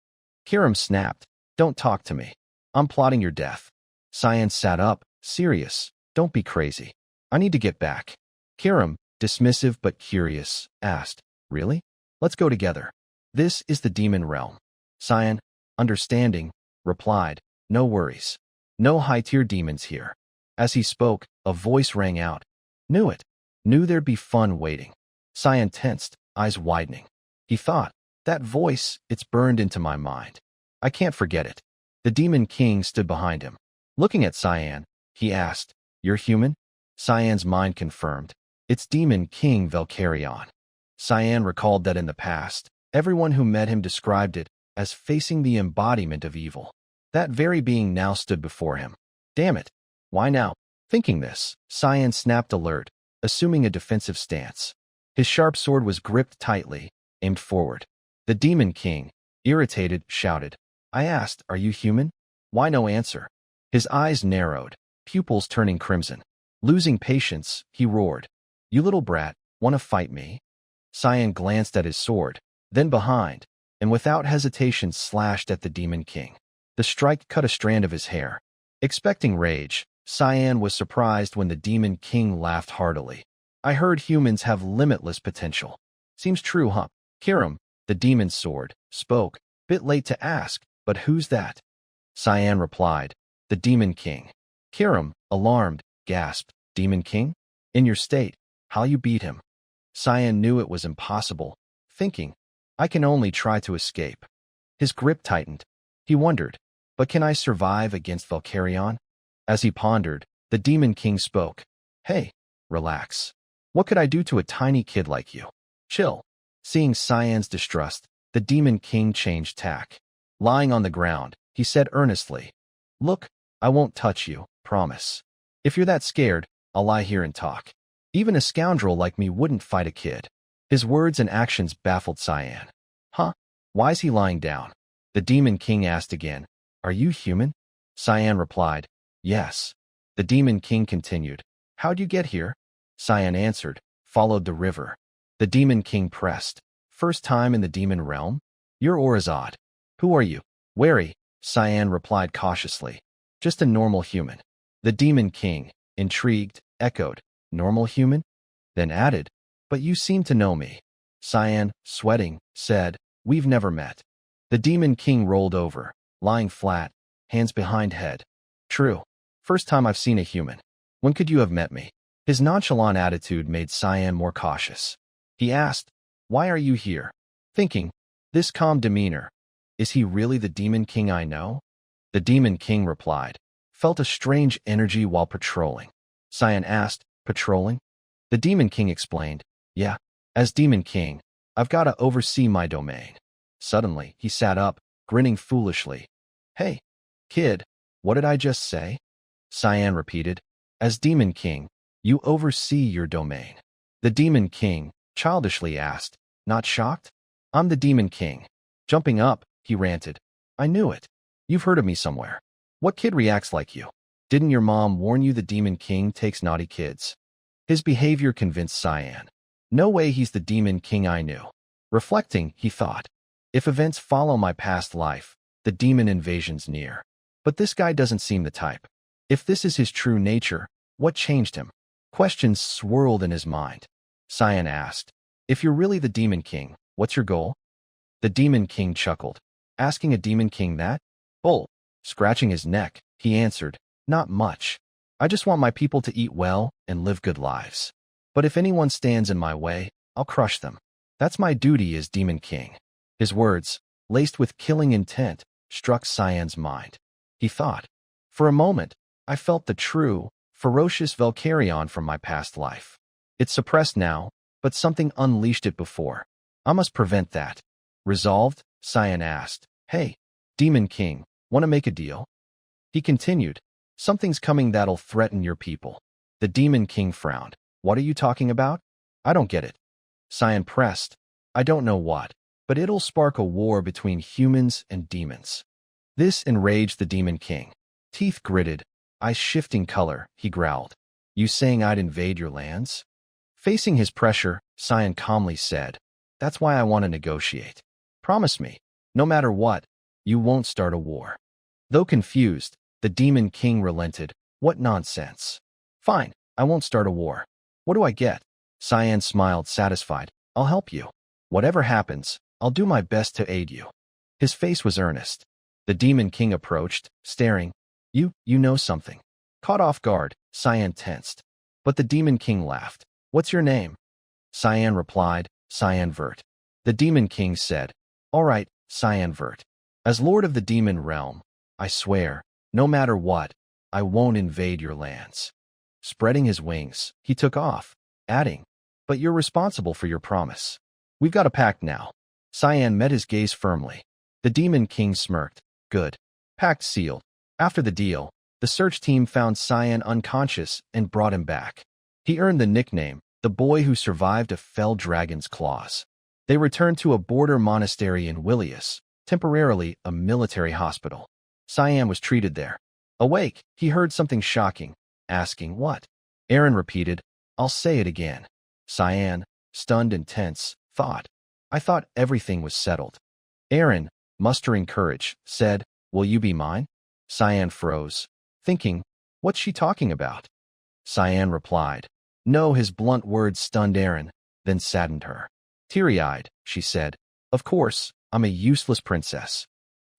Kiram snapped, don't talk to me. I'm plotting your death. Cyan sat up, serious. Don't be crazy. I need to get back. Kiram, dismissive but curious, asked, really? Let's go together. This is the demon realm. Cyan, understanding, replied, no worries. No high-tier demons here. As he spoke, a voice rang out. Knew it. Knew there'd be fun waiting. Cyan tensed, eyes widening. He thought, that voice, it's burned into my mind. I can't forget it. The Demon King stood behind him. Looking at Cyan, he asked, you're human? Cyan's mind confirmed. It's Demon King Valkyrion. Cyan recalled that in the past, everyone who met him described it as facing the embodiment of evil. That very being now stood before him. Damn it. Why now? Thinking this, Cyan snapped alert, assuming a defensive stance. His sharp sword was gripped tightly, aimed forward. The Demon King, irritated, shouted, I asked, are you human? Why no answer? His eyes narrowed, pupils turning crimson. Losing patience, he roared, you little brat, want to fight me? Cyan glanced at his sword, then behind, and without hesitation slashed at the Demon King. The strike cut a strand of his hair. Expecting rage, Cyan was surprised when the Demon King laughed heartily. I heard humans have limitless potential. Seems true, huh? Kiram, the demon's sword, spoke, bit late to ask, but who's that? Cyan replied, the Demon King. Kiram, alarmed, gasped, Demon King? In your state, how you beat him? Cyan knew it was impossible, thinking, I can only try to escape. His grip tightened. He wondered, but can I survive against Valkyrion? As he pondered, the Demon King spoke, hey, relax. What could I do to a tiny kid like you? Chill. Seeing Cyan's distrust, the Demon King changed tack. Lying on the ground, he said earnestly, look, I won't touch you, promise. If you're that scared, I'll lie here and talk. Even a scoundrel like me wouldn't fight a kid. His words and actions baffled Cyan. Huh? Why's he lying down? The Demon King asked again, are you human? Cyan replied, yes. The Demon King continued, how'd you get here? Cyan answered, followed the river. The Demon King pressed, first time in the demon realm? Your aura's odd. Who are you? Wary, Cyan replied cautiously. Just a normal human. The Demon King, intrigued, echoed, normal human? Then added, but you seem to know me. Cyan, sweating, said, "We've never met." The Demon King rolled over, lying flat, hands behind head. "True. First time I've seen a human. When could you have met me?" His nonchalant attitude made Cyan more cautious. He asked, "Why are you here?" Thinking, this calm demeanor. Is he really the Demon King I know? The Demon King replied, felt a strange energy while patrolling. Cyan asked, "Patrolling?" The Demon King explained, "Yeah, as Demon King, I've got to oversee my domain." Suddenly, he sat up, grinning foolishly. "Hey, kid, what did I just say?" Cyan repeated, "As Demon King, you oversee your domain." The Demon King childishly asked, not shocked? "I'm the Demon King." Jumping up, he ranted, "I knew it. You've heard of me somewhere. What kid reacts like you? Didn't your mom warn you the Demon King takes naughty kids?" His behavior convinced Cyan. No way he's the Demon King I knew. Reflecting, he thought, if events follow my past life, the demon invasion's near. But this guy doesn't seem the type. If this is his true nature, what changed him? Questions swirled in his mind. Cyan asked, "If you're really the Demon King, what's your goal?" The Demon King chuckled. Asking a Demon King that? Bull. Scratching his neck, he answered, "Not much. I just want my people to eat well and live good lives. But if anyone stands in my way, I'll crush them. That's my duty as Demon King." His words, laced with killing intent, struck Cyan's mind. He thought, for a moment, I felt the true, ferocious Valkyrion from my past life. It's suppressed now, but something unleashed it before. I must prevent that. Resolved, Cyan asked, "Hey, Demon King, want to make a deal?" He continued, "Something's coming that'll threaten your people." The Demon King frowned. "What are you talking about? I don't get it." Cyan pressed, "I don't know what, but it'll spark a war between humans and demons." This enraged the Demon King. Teeth gritted, eyes shifting color, he growled, "You saying I'd invade your lands?" Facing his pressure, Cyan calmly said, "That's why I want to negotiate. Promise me, no matter what, you won't start a war." Though confused, the Demon King relented. "What nonsense. Fine, I won't start a war. What do I get?" Cyan smiled, satisfied. "I'll help you. Whatever happens, I'll do my best to aid you." His face was earnest. The Demon King approached, staring. You know something." Caught off guard, Cyan tensed. But the Demon King laughed. "What's your name?" Cyan replied, "Cyan Vert." The Demon King said, "All right, Cyan Vert. As Lord of the Demon Realm, I swear, no matter what, I won't invade your lands." Spreading his wings, he took off, adding, "But you're responsible for your promise. We've got a pact now." Cyan met his gaze firmly. The Demon King smirked. "Good. Pact sealed." After the deal, the search team found Cyan unconscious and brought him back. He earned the nickname, the boy who survived a fell dragon's claws. They returned to a border monastery in Willius, temporarily a military hospital. Cyan was treated there. Awake, he heard something shocking, asking what? Aaron repeated, "I'll say it again." Cyan, stunned and tense, thought, "I thought everything was settled." Aaron, mustering courage, said, "Will you be mine?" Cyan froze, thinking, what's she talking about? Cyan replied, no. His blunt words stunned Aaron, then saddened her. Teary-eyed, she said, "Of course, I'm a useless princess."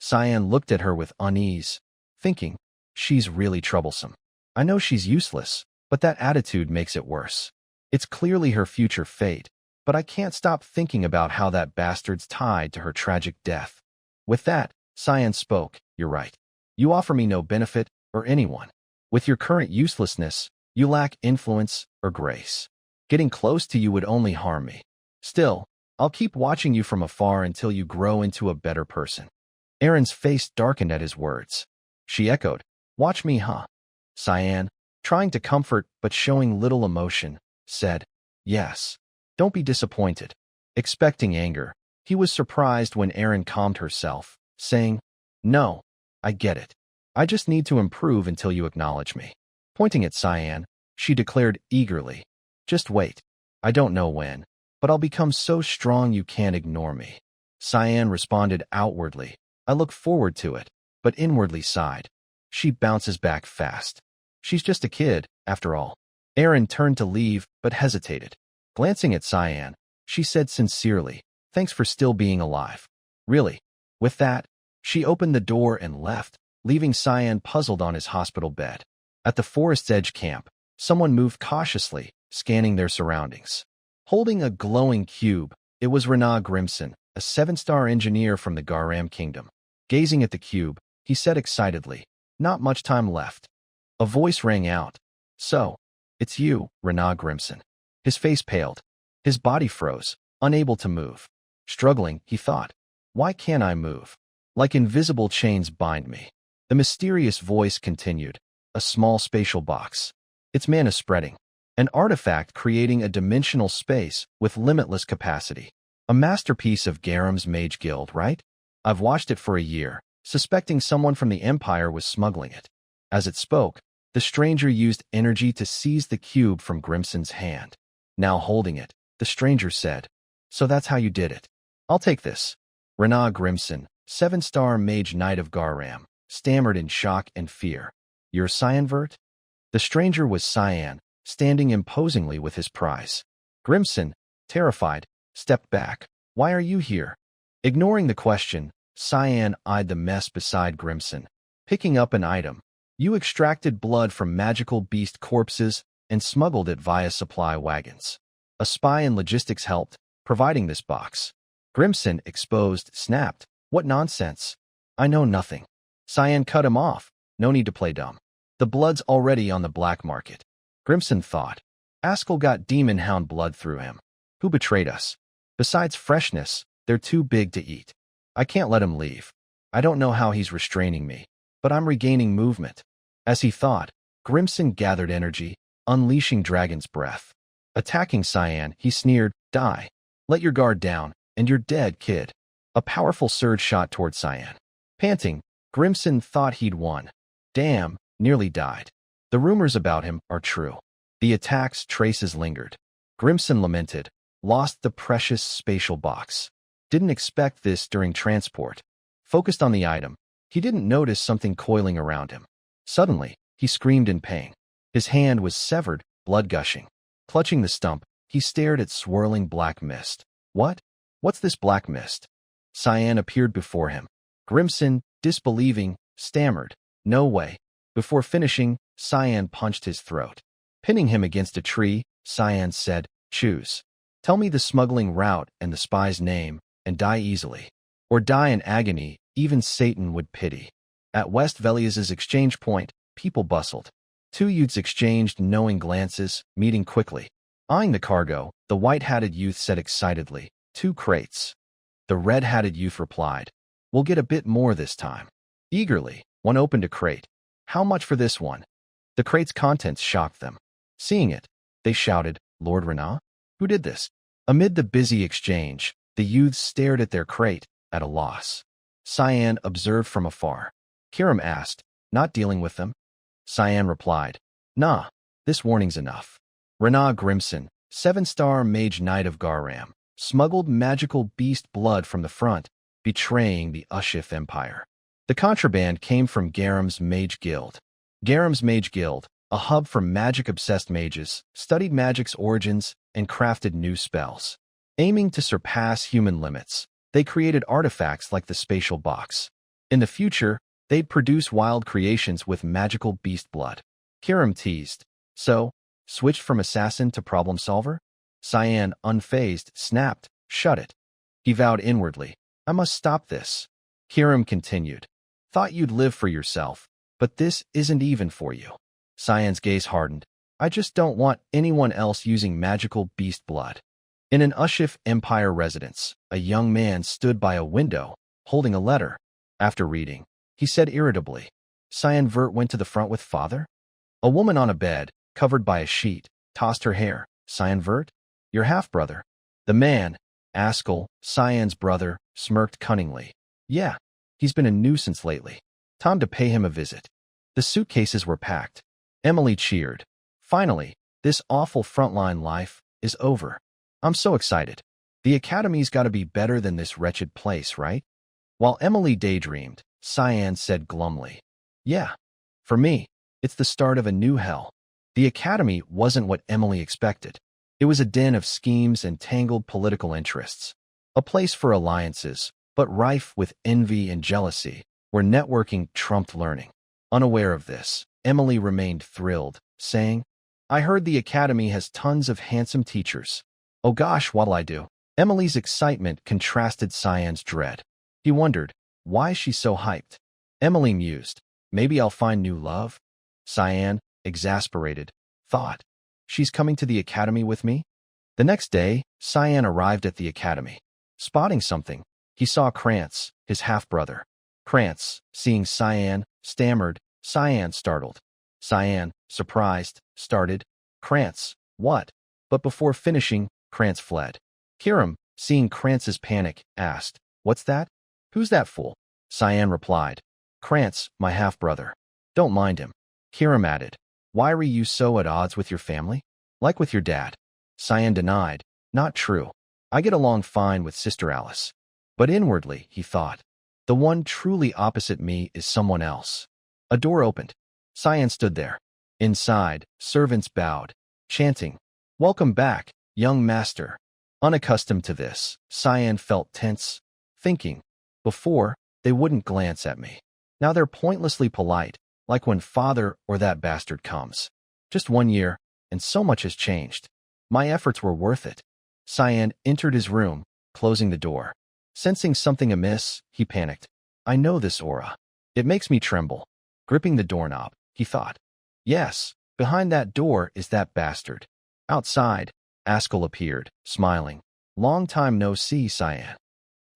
Cyan looked at her with unease, thinking, she's really troublesome. I know she's useless, but that attitude makes it worse. It's clearly her future fate, but I can't stop thinking about how that bastard's tied to her tragic death. With that, Cyan spoke, "You're right. You offer me no benefit, or anyone. With your current uselessness, you lack influence or grace. Getting close to you would only harm me. Still, I'll keep watching you from afar until you grow into a better person." Aaron's face darkened at his words. She echoed, "Watch me, huh?" Cyan, trying to comfort but showing little emotion, said, "Yes. Don't be disappointed." Expecting anger, he was surprised when Aaron calmed herself, saying, "No, I get it. I just need to improve until you acknowledge me." Pointing at Cyan, she declared eagerly, "Just wait. I don't know when, but I'll become so strong you can't ignore me." Cyan responded outwardly, "I look forward to it," but inwardly sighed. She bounces back fast. She's just a kid, after all. Aaron turned to leave, but hesitated. Glancing at Cyan, she said sincerely. Thanks for still being alive. Really. With that, she opened the door and left, leaving Cyan puzzled on his hospital bed. At the forest's edge camp, someone moved cautiously, scanning their surroundings. Holding a glowing cube, it was Rana Grimson, a 7-star engineer from the Garam Kingdom. Gazing at the cube, he said excitedly, "Not much time left." A voice rang out. "So, it's you, Rana Grimson." His face paled. His body froze, unable to move. Struggling, he thought, "Why can't I move? Like invisible chains bind me." The mysterious voice continued, "A small spatial box. Its mana spreading. An artifact creating a dimensional space with limitless capacity. A masterpiece of Garam's Mage Guild, right? I've watched it for a year, suspecting someone from the Empire was smuggling it." As it spoke, the stranger used energy to seize the cube from Grimson's hand. Now holding it, the stranger said, "So that's how you did it. I'll take this." Rana Grimson, 7-star Mage Knight of Garam, stammered in shock and fear. "You're Cyanvert?" The stranger was Cyan, standing imposingly with his prize. Grimson, terrified, stepped back. "Why are you here?" Ignoring the question, Cyan eyed the mess beside Grimson. Picking up an item. "You extracted blood from magical beast corpses and smuggled it via supply wagons. A spy in logistics helped, providing this box." Grimson, exposed, snapped. "What nonsense. I know nothing." Cyan cut him off. "No need to play dumb. The blood's already on the black market." Grimson thought. Askel got demon hound blood through him. Who betrayed us? Besides freshness, they're too big to eat. I can't let him leave. I don't know how he's restraining me, but I'm regaining movement. As he thought, Grimson gathered energy, unleashing Dragon's Breath. Attacking Cyan, he sneered, "Die. Let your guard down, and you're dead, kid." A powerful surge shot toward Cyan. Panting, Grimson thought he'd won. Damn, nearly died. The rumors about him are true. The attack's traces lingered. Grimson lamented, "Lost the precious spatial box. Didn't expect this during transport." Focused on the item, he didn't notice something coiling around him. Suddenly, he screamed in pain. His hand was severed, blood gushing. Clutching the stump, he stared at swirling black mist. "What? What's this black mist?" Cyan appeared before him. Grimson, disbelieving, stammered, "No way." Before finishing, Cyan punched his throat. Pinning him against a tree, Cyan said, "Choose. Tell me the smuggling route and the spy's name, and die easily. Or die in agony, even Satan would pity." At West Velias's exchange point, people bustled. Two youths exchanged knowing glances, meeting quickly. Eyeing the cargo, the white-hatted youth said excitedly, "2 crates." The red-hatted youth replied, "We'll get a bit more this time." Eagerly, one opened a crate. "How much for this one?" The crate's contents shocked them. Seeing it, they shouted, "Lord Rana? Who did this?" Amid the busy exchange, the youths stared at their crate, at a loss. Cyan observed from afar. Kiram asked, "Not dealing with them?" Cyan replied, "Nah, this warning's enough." Rana Grimson, 7-star Mage Knight of Garam, smuggled magical beast blood from the front, betraying the Ushif Empire. The contraband came from Garam's Mage Guild. Garam's Mage Guild, a hub for magic-obsessed mages, studied magic's origins and crafted new spells. Aiming to surpass human limits, they created artifacts like the spatial box. In the future, they'd produce wild creations with magical beast blood. Kiram teased, "So, switched from assassin to problem solver?" Cyan, unfazed, snapped, "Shut it." He vowed inwardly, "I must stop this." Kiram continued, "Thought you'd live for yourself, but this isn't even for you." Cyan's gaze hardened. "I just don't want anyone else using magical beast blood." In an Ushif Empire residence, a young man stood by a window, holding a letter. After reading, he said irritably, "Cyanvert went to the front with father?" A woman on a bed, covered by a sheet, tossed her hair. "Cyanvert? Your half-brother?" The man, Askel, Cyan's brother, smirked cunningly. "Yeah, he's been a nuisance lately. Time to pay him a visit." The suitcases were packed. Emily cheered. "Finally, this awful frontline life is over. I'm so excited. The academy's got to be better than this wretched place, right?" While Emily daydreamed, Cyan said glumly, "Yeah, for me, it's the start of a new hell." The academy wasn't what Emily expected. It was a den of schemes and tangled political interests, a place for alliances, but rife with envy and jealousy, where networking trumped learning. Unaware of this, Emily remained thrilled, saying, I heard the academy has tons of handsome teachers. Oh gosh, what'll I do? Emily's excitement contrasted Cyan's dread. He wondered, why is she so hyped? Emily mused, maybe I'll find new love? Cyan, exasperated, thought, she's coming to the academy with me? The next day, Cyan arrived at the academy. Spotting something, he saw Krantz, his half-brother. Krantz, seeing Cyan, stammered. Cyan startled. Cyan, surprised, started. Krantz, what? But before finishing, Krantz fled. Kiram, seeing Krantz's panic, asked, what's that? Who's that fool? Cyan replied, Krantz, my half-brother. Don't mind him. Kiram added, why were you so at odds with your family? Like with your dad? Cyan denied, not true. I get along fine with Sister Alice. But inwardly, he thought, the one truly opposite me is someone else. A door opened. Cyan stood there. Inside, servants bowed, chanting, welcome back, young master. Unaccustomed to this, Cyan felt tense, thinking, before, they wouldn't glance at me. Now they're pointlessly polite, like when father or that bastard comes. Just 1 year, and so much has changed. My efforts were worth it. Cyan entered his room, closing the door. Sensing something amiss, he panicked. I know this aura. It makes me tremble. Gripping the doorknob, he thought. Yes, behind that door is that bastard. Outside, Askell appeared, smiling. Long time no see, Cyan.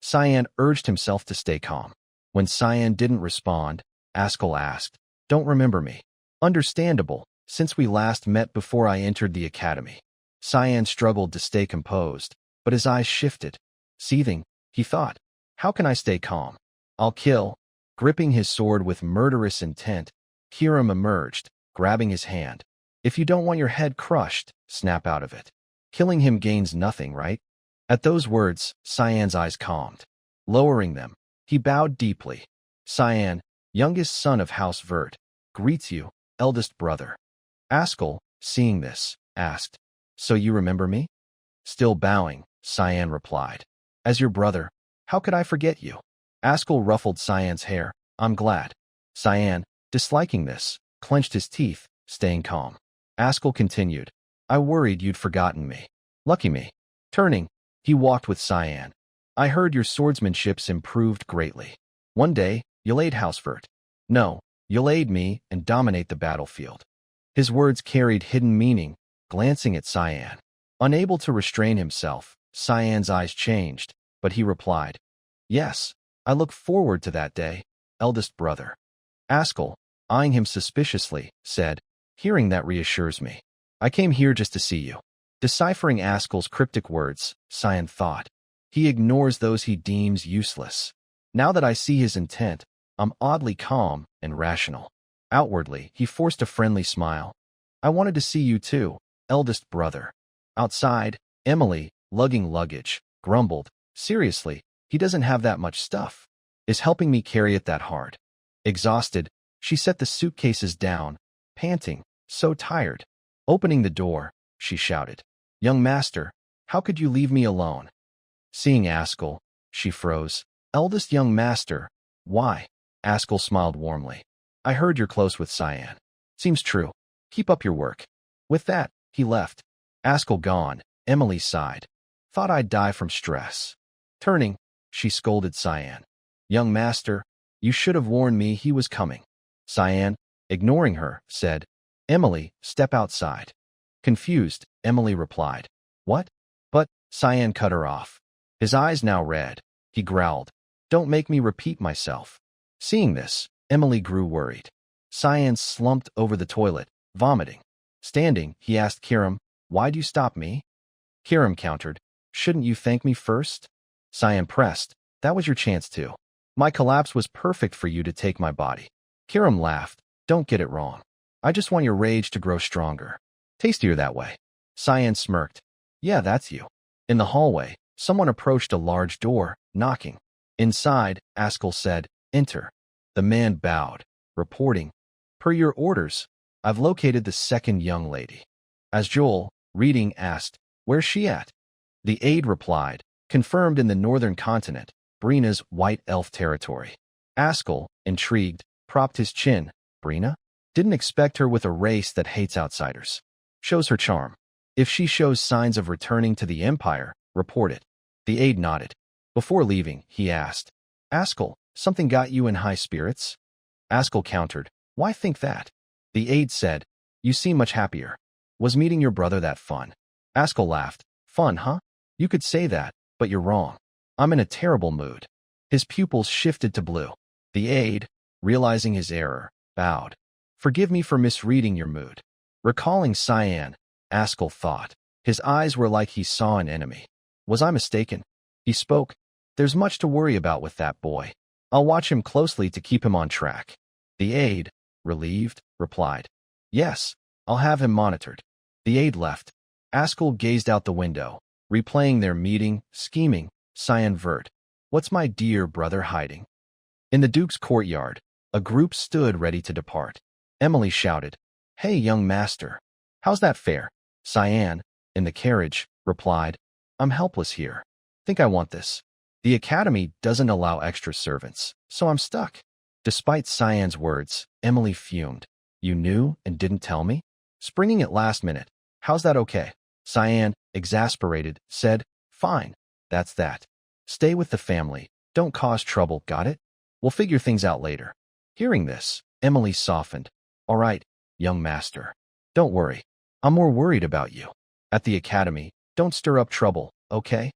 Cyan urged himself to stay calm. When Cyan didn't respond, Askell asked, don't remember me. Understandable, since we last met before I entered the academy. Cyan struggled to stay composed, but his eyes shifted. Seething, he thought, how can I stay calm? I'll kill. Gripping his sword with murderous intent, Kiram emerged, grabbing his hand. If you don't want your head crushed, snap out of it. Killing him gains nothing, right? At those words, Cyan's eyes calmed. Lowering them, he bowed deeply. Cyan, youngest son of House Vert, greets you, eldest brother. Askell, seeing this, asked, so you remember me? Still bowing, Cyan replied. As your brother, how could I forget you? Askell ruffled Cyan's hair. I'm glad. Cyan, disliking this, clenched his teeth, staying calm. Askell continued. I worried you'd forgotten me. Lucky me. Turning, he walked with Cyan. I heard your swordsmanship's improved greatly. One day, you'll aid Housefort. No, you'll aid me and dominate the battlefield. His words carried hidden meaning, glancing at Cyan. Unable to restrain himself, Cyan's eyes changed, but he replied, yes, I look forward to that day, eldest brother. Askell, eyeing him suspiciously, said, hearing that reassures me. I came here just to see you. Deciphering Askell's cryptic words, Cyan thought, he ignores those he deems useless. Now that I see his intent, I'm oddly calm and rational. Outwardly, he forced a friendly smile. I wanted to see you too, eldest brother. Outside, Emily, lugging luggage, grumbled, seriously, he doesn't have that much stuff. Is helping me carry it that hard. Exhausted, she set the suitcases down, panting, so tired. Opening the door, she shouted, young master, how could you leave me alone? Seeing Askell, she froze. Eldest young master, why? Askell smiled warmly. I heard you're close with Cyan. Seems true. Keep up your work. With that, he left. Askell gone, Emily sighed. Thought I'd die from stress. Turning, she scolded Cyan. Young master, you should have warned me he was coming. Cyan, ignoring her, said, Emily, step outside. Confused, Emily replied, what? But, Cyan cut her off. His eyes now red. He growled, don't make me repeat myself. Seeing this, Emily grew worried. Cyan slumped over the toilet, vomiting. Standing, he asked Kiram, why'd you stop me? Kiram countered, shouldn't you thank me first? Cyan pressed, that was your chance too. My collapse was perfect for you to take my body. Kiram laughed, don't get it wrong. I just want your rage to grow stronger. Tastier that way. Cyan smirked, yeah, that's you. In the hallway, someone approached a large door, knocking. Inside, Askell said, enter. The man bowed, reporting, per your orders, I've located the second young lady. As Joel, reading, asked, Where's she at? The aide replied, confirmed in the northern continent, Brina's white elf territory. Askell, intrigued, propped his chin. Brina? Didn't expect her with a race that hates outsiders. Shows her charm. If she shows signs of returning to the Empire, report it. The aide nodded. Before leaving, he asked, Askell, something got you in high spirits? Askell countered, why think that? The aide said, you seem much happier. Was meeting your brother that fun? Askell laughed. Fun, huh? You could say that, but you're wrong. I'm in a terrible mood. His pupils shifted to blue. The aide, realizing his error, bowed. Forgive me for misreading your mood. Recalling Cyan, Askell thought. His eyes were like he saw an enemy. Was I mistaken? He spoke. There's much to worry about with that boy. I'll watch him closely to keep him on track. The aide, relieved, replied. Yes, I'll have him monitored. The aide left. Askell gazed out the window, replaying their meeting, scheming. Cyan vert. What's my dear brother hiding? In the Duke's courtyard, a group stood ready to depart. Emily shouted, Hey, young master. How's that fare? Cyan, in the carriage, replied, I'm helpless here. Think I want this. The academy doesn't allow extra servants, so I'm stuck. Despite Cyan's words, Emily fumed. You knew and didn't tell me? Springing at last minute. How's that okay? Cyan, exasperated, said, Fine, that's that. Stay with the family. Don't cause trouble, got it? We'll figure things out later. Hearing this, Emily softened. All right, young master. Don't worry. I'm more worried about you. At the academy, don't stir up trouble, okay?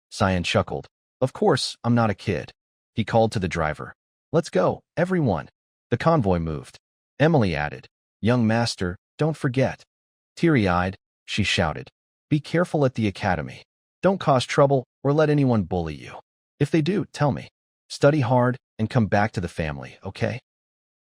Cyan chuckled. Of course, I'm not a kid. He called to the driver. Let's go, everyone. The convoy moved. Emily added, Young master, don't forget. Teary-eyed, she shouted. Be careful at the academy. Don't cause trouble or let anyone bully you. If they do, tell me. Study hard and come back to the family, okay?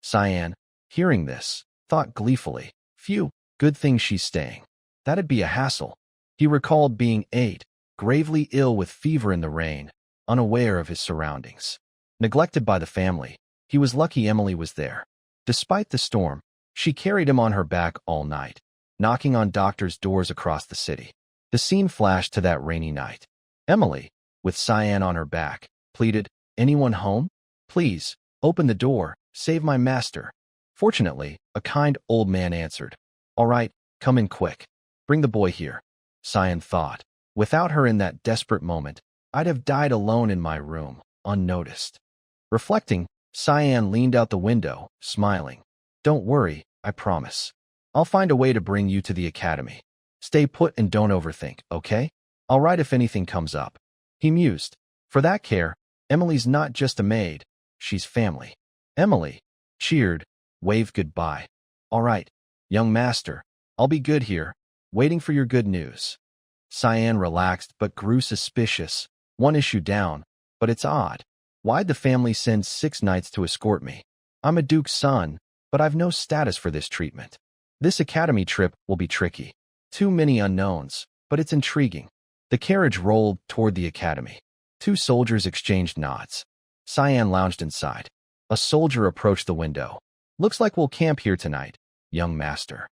Cyan, hearing this, thought gleefully, Phew, good thing she's staying. That'd be a hassle. He recalled being 8, gravely ill with fever in the rain, unaware of his surroundings. Neglected by the family, he was lucky Emily was there. Despite the storm, she carried him on her back all night, knocking on doctors' doors across the city. The scene flashed to that rainy night. Emily, with Cyan on her back, pleaded, Anyone home? Please, open the door, save my master. Fortunately, a kind old man answered. All right, come in quick. Bring the boy here. Cyan thought. Without her in that desperate moment, I'd have died alone in my room, unnoticed. Reflecting, Cyan leaned out the window, smiling. Don't worry, I promise. I'll find a way to bring you to the academy. Stay put and don't overthink, okay? I'll write if anything comes up. He mused. For that care, Emily's not just a maid, she's family. Emily, cheered, waved goodbye. All right, young master, I'll be good here, waiting for your good news. Cyan relaxed but grew suspicious. One issue down, but it's odd. Why'd the family send 6 knights to escort me? I'm a duke's son, but I've no status for this treatment. This academy trip will be tricky. Too many unknowns, but it's intriguing. The carriage rolled toward the academy. 2 soldiers exchanged nods. Cyan lounged inside. A soldier approached the window. Looks like we'll camp here tonight, young master.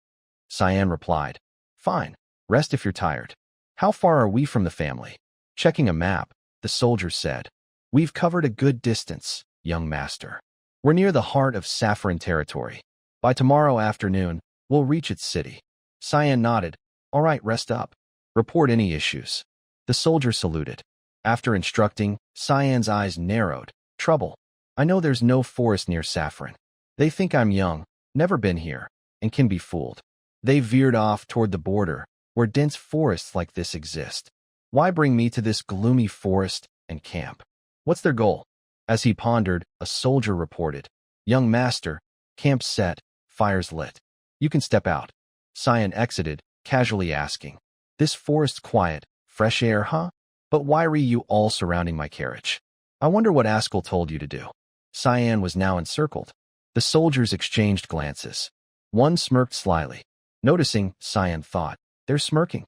Cyan replied. Fine, rest if you're tired. How far are we from the family? Checking a map, the soldier said. We've covered a good distance, young master. We're near the heart of Saffron territory. By tomorrow afternoon, we'll reach its city. Cyan nodded. All right, rest up. Report any issues. The soldier saluted. After instructing, Cyan's eyes narrowed. Trouble. I know there's no forest near Saffron. They think I'm young, never been here, and can be fooled. They veered off toward the border, where dense forests like this exist. Why bring me to this gloomy forest and camp? What's their goal? As he pondered, a soldier reported. Young master, camp set, fires lit. You can step out. Cyan exited, casually asking. This forest's quiet, fresh air, huh? But why are you all surrounding my carriage? I wonder what Askell told you to do. Cyan was now encircled. The soldiers exchanged glances. One smirked slyly. Noticing, Cyan thought, they're smirking.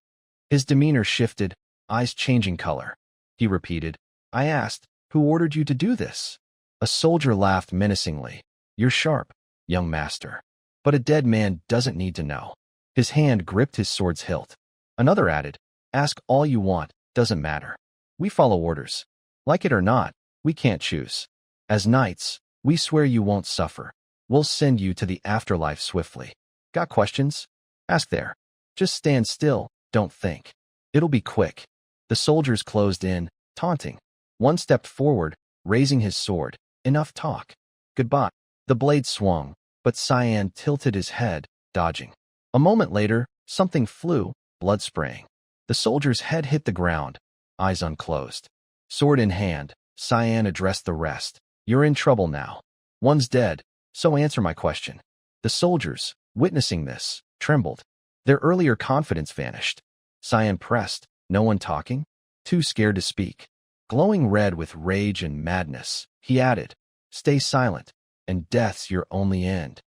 His demeanor shifted, eyes changing color. He repeated, I asked, who ordered you to do this? A soldier laughed menacingly. You're sharp, young master. But a dead man doesn't need to know. His hand gripped his sword's hilt. Another added, Ask all you want, doesn't matter. We follow orders. Like it or not, we can't choose. As knights, we swear you won't suffer. We'll send you to the afterlife swiftly. Got questions? Ask there. Just stand still, don't think. It'll be quick. The soldiers closed in, taunting. One stepped forward, raising his sword. Enough talk. Goodbye. The blade swung, but Cyan tilted his head, dodging. A moment later, something flew, blood spraying. The soldier's head hit the ground, eyes unclosed. Sword in hand, Cyan addressed the rest. You're in trouble now. One's dead, so answer my question. The soldiers, witnessing this, trembled. Their earlier confidence vanished. Cyan pressed, no one talking? Too scared to speak. Glowing red with rage and madness, he added, stay silent, and death's your only end.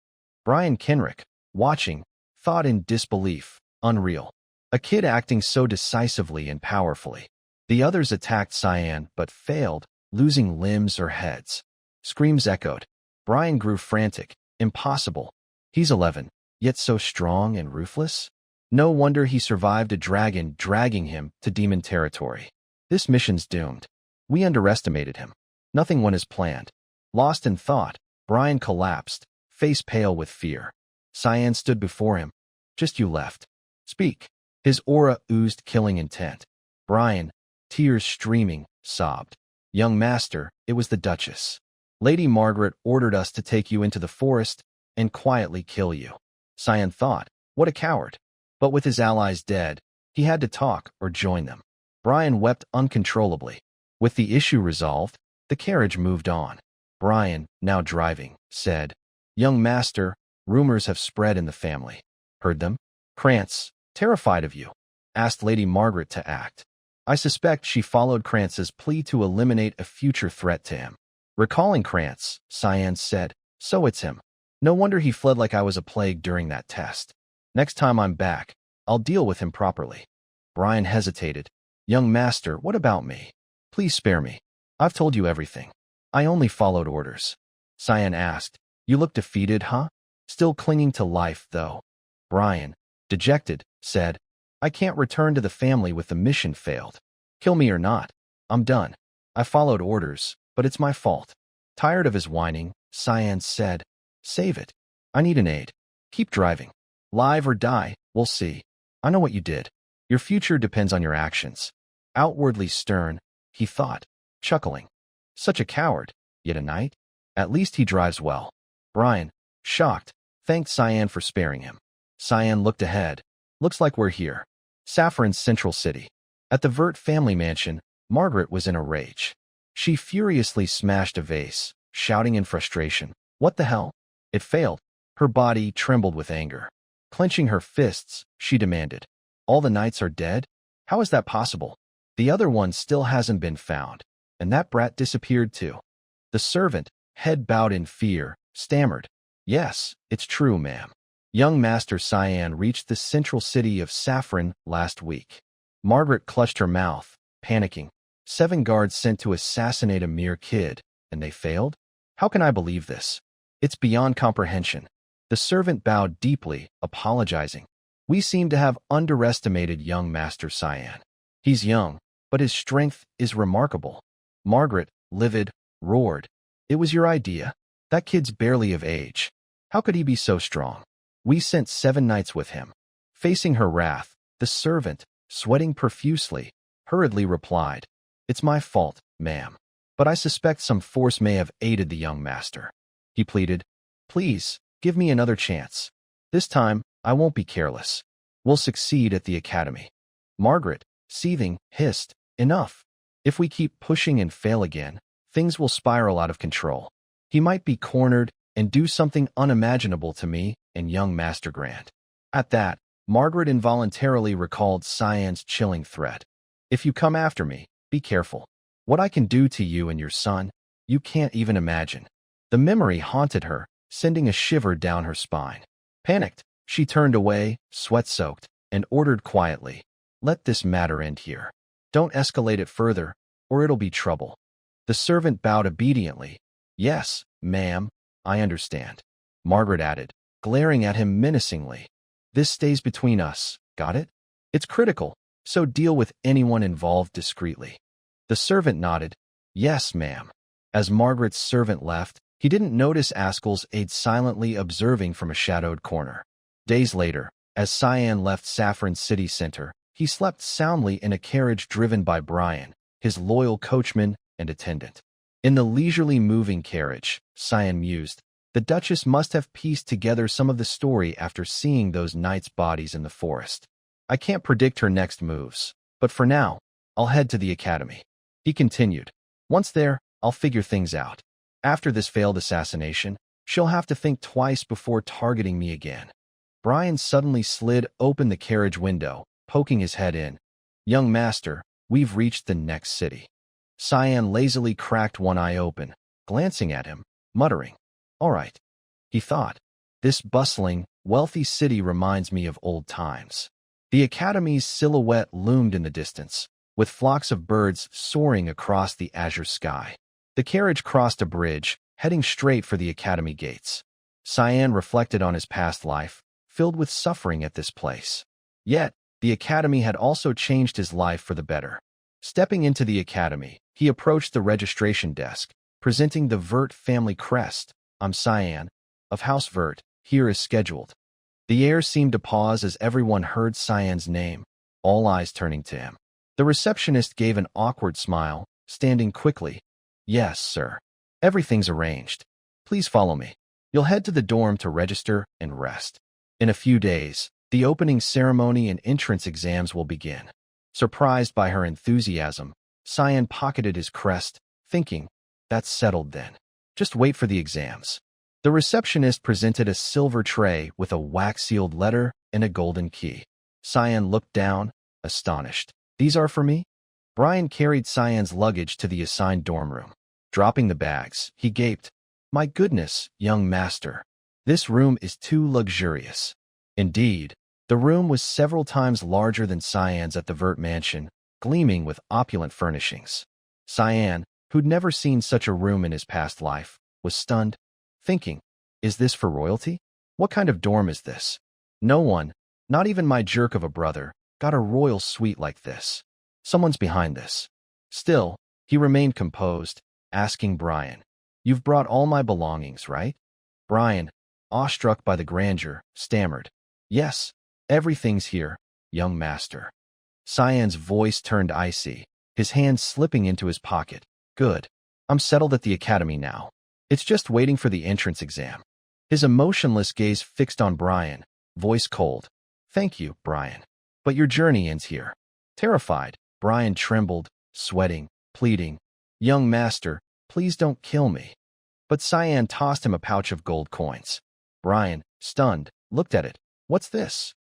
Brian Kenrick, watching, thought in disbelief, unreal. A kid acting so decisively and powerfully. The others attacked Cyan but failed, losing limbs or heads. Screams echoed. Brian grew frantic. Impossible. He's 11, yet so strong and ruthless? No wonder he survived a dragon dragging him to demon territory. This mission's doomed. We underestimated him. Nothing went as planned. Lost in thought, Brian collapsed, face pale with fear. Cyan stood before him. Just you left. Speak. His aura oozed killing intent. Brian, tears streaming, sobbed. Young master, it was the Duchess. Lady Margaret ordered us to take you into the forest and quietly kill you. Cyan thought, what a coward. But with his allies dead, he had to talk or join them. Brian wept uncontrollably. With the issue resolved, the carriage moved on. Brian, now driving, said, young master, rumors have spread in the family. Heard them? Krantz, terrified of you, asked Lady Margaret to act. I suspect she followed Krantz's plea to eliminate a future threat to him. Recalling Krantz, Cyan said, so it's him. No wonder he fled like I was a plague during that test. Next time I'm back, I'll deal with him properly. Brian hesitated. Young master, what about me? Please spare me. I've told you everything. I only followed orders. Cyan asked, you look defeated, huh? Still clinging to life, though. Brian, dejected, said, I can't return to the family with the mission failed. Kill me or not, I'm done. I followed orders, but it's my fault. Tired of his whining, Cyan said, save it. I need an aid. Keep driving. Live or die, we'll see. I know what you did. Your future depends on your actions. Outwardly stern, he thought, chuckling. Such a coward, yet a knight? At least he drives well. Brian, shocked, thanked Cyan for sparing him. Cyan looked ahead. Looks like we're here. Saffron's central city. At the Vert family mansion, Margaret was in a rage. She furiously smashed a vase, shouting in frustration, what the hell? It failed. Her body trembled with anger. Clenching her fists, she demanded, all the knights are dead? How is that possible? The other one still hasn't been found, and that brat disappeared too. The servant, head bowed in fear, stammered, yes, it's true, ma'am. Young Master Cyan reached the central city of Saffron last week. Margaret clutched her mouth, panicking. 7 guards sent to assassinate a mere kid, and they failed? How can I believe this? It's beyond comprehension. The servant bowed deeply, apologizing. We seem to have underestimated young Master Cyan. He's young, but his strength is remarkable. Margaret, livid, roared. It was your idea? That kid's barely of age. How could he be so strong? We sent 7 knights with him. Facing her wrath, the servant, sweating profusely, hurriedly replied, it's my fault, ma'am. But I suspect some force may have aided the young master. He pleaded, please, give me another chance. This time, I won't be careless. We'll succeed at the academy. Margaret, seething, hissed, enough. If we keep pushing and fail again, things will spiral out of control. He might be cornered and do something unimaginable to me and young Master Grant. At that, Margaret involuntarily recalled Cyan's chilling threat. If you come after me, be careful. What I can do to you and your son, you can't even imagine. The memory haunted her, sending a shiver down her spine. Panicked, she turned away, sweat-soaked, and ordered quietly, let this matter end here. Don't escalate it further, or it'll be trouble. The servant bowed obediently. Yes, ma'am, I understand. Margaret added, glaring at him menacingly. This stays between us, got it? It's critical, so deal with anyone involved discreetly. The servant nodded. Yes, ma'am. As Margaret's servant left, he didn't notice Askell's aide silently observing from a shadowed corner. Days later, as Cyan left Saffron's city center, he slept soundly in a carriage driven by Brian, his loyal coachman and attendant. In the leisurely moving carriage, Cyan mused, the Duchess must have pieced together some of the story after seeing those knights' bodies in the forest. I can't predict her next moves, but for now, I'll head to the academy. He continued. Once there, I'll figure things out. After this failed assassination, she'll have to think twice before targeting me again. Brian suddenly slid open the carriage window, poking his head in. Young master, we've reached the next city. Cyan lazily cracked one eye open, glancing at him, muttering. All right, he thought. This bustling, wealthy city reminds me of old times. The academy's silhouette loomed in the distance, with flocks of birds soaring across the azure sky. The carriage crossed a bridge, heading straight for the academy gates. Cyan reflected on his past life, filled with suffering at this place. Yet, the academy had also changed his life for the better. Stepping into the academy, he approached the registration desk, presenting the Vert family crest. I'm Cyan, of House Vert, here is scheduled. The air seemed to pause as everyone heard Cyan's name, all eyes turning to him. The receptionist gave an awkward smile, standing quickly. Yes, sir. Everything's arranged. Please follow me. You'll head to the dorm to register and rest. In a few days, the opening ceremony and entrance exams will begin. Surprised by her enthusiasm, Cyan pocketed his crest, thinking, that's settled then. Just wait for the exams. The receptionist presented a silver tray with a wax-sealed letter and a golden key. Cyan looked down, astonished. These are for me? Brian carried Cyan's luggage to the assigned dorm room. Dropping the bags, he gaped. My goodness, young master. This room is too luxurious. Indeed, the room was several times larger than Cyan's at the Vert mansion, gleaming with opulent furnishings. Cyan, who'd never seen such a room in his past life, was stunned, thinking, is this for royalty? What kind of dorm is this? No one, not even my jerk of a brother, got a royal suite like this. Someone's behind this. Still, he remained composed, asking Brian, you've brought all my belongings, right? Brian, awestruck by the grandeur, stammered, yes, everything's here, young master. Cyan's voice turned icy, his hand slipping into his pocket. Good. I'm settled at the academy now. It's just waiting for the entrance exam. His emotionless gaze fixed on Brian, voice cold. Thank you, Brian. But your journey ends here. Terrified, Brian trembled, sweating, pleading. Young master, please don't kill me. But Cyan tossed him a pouch of gold coins. Brian, stunned, looked at it. What's this?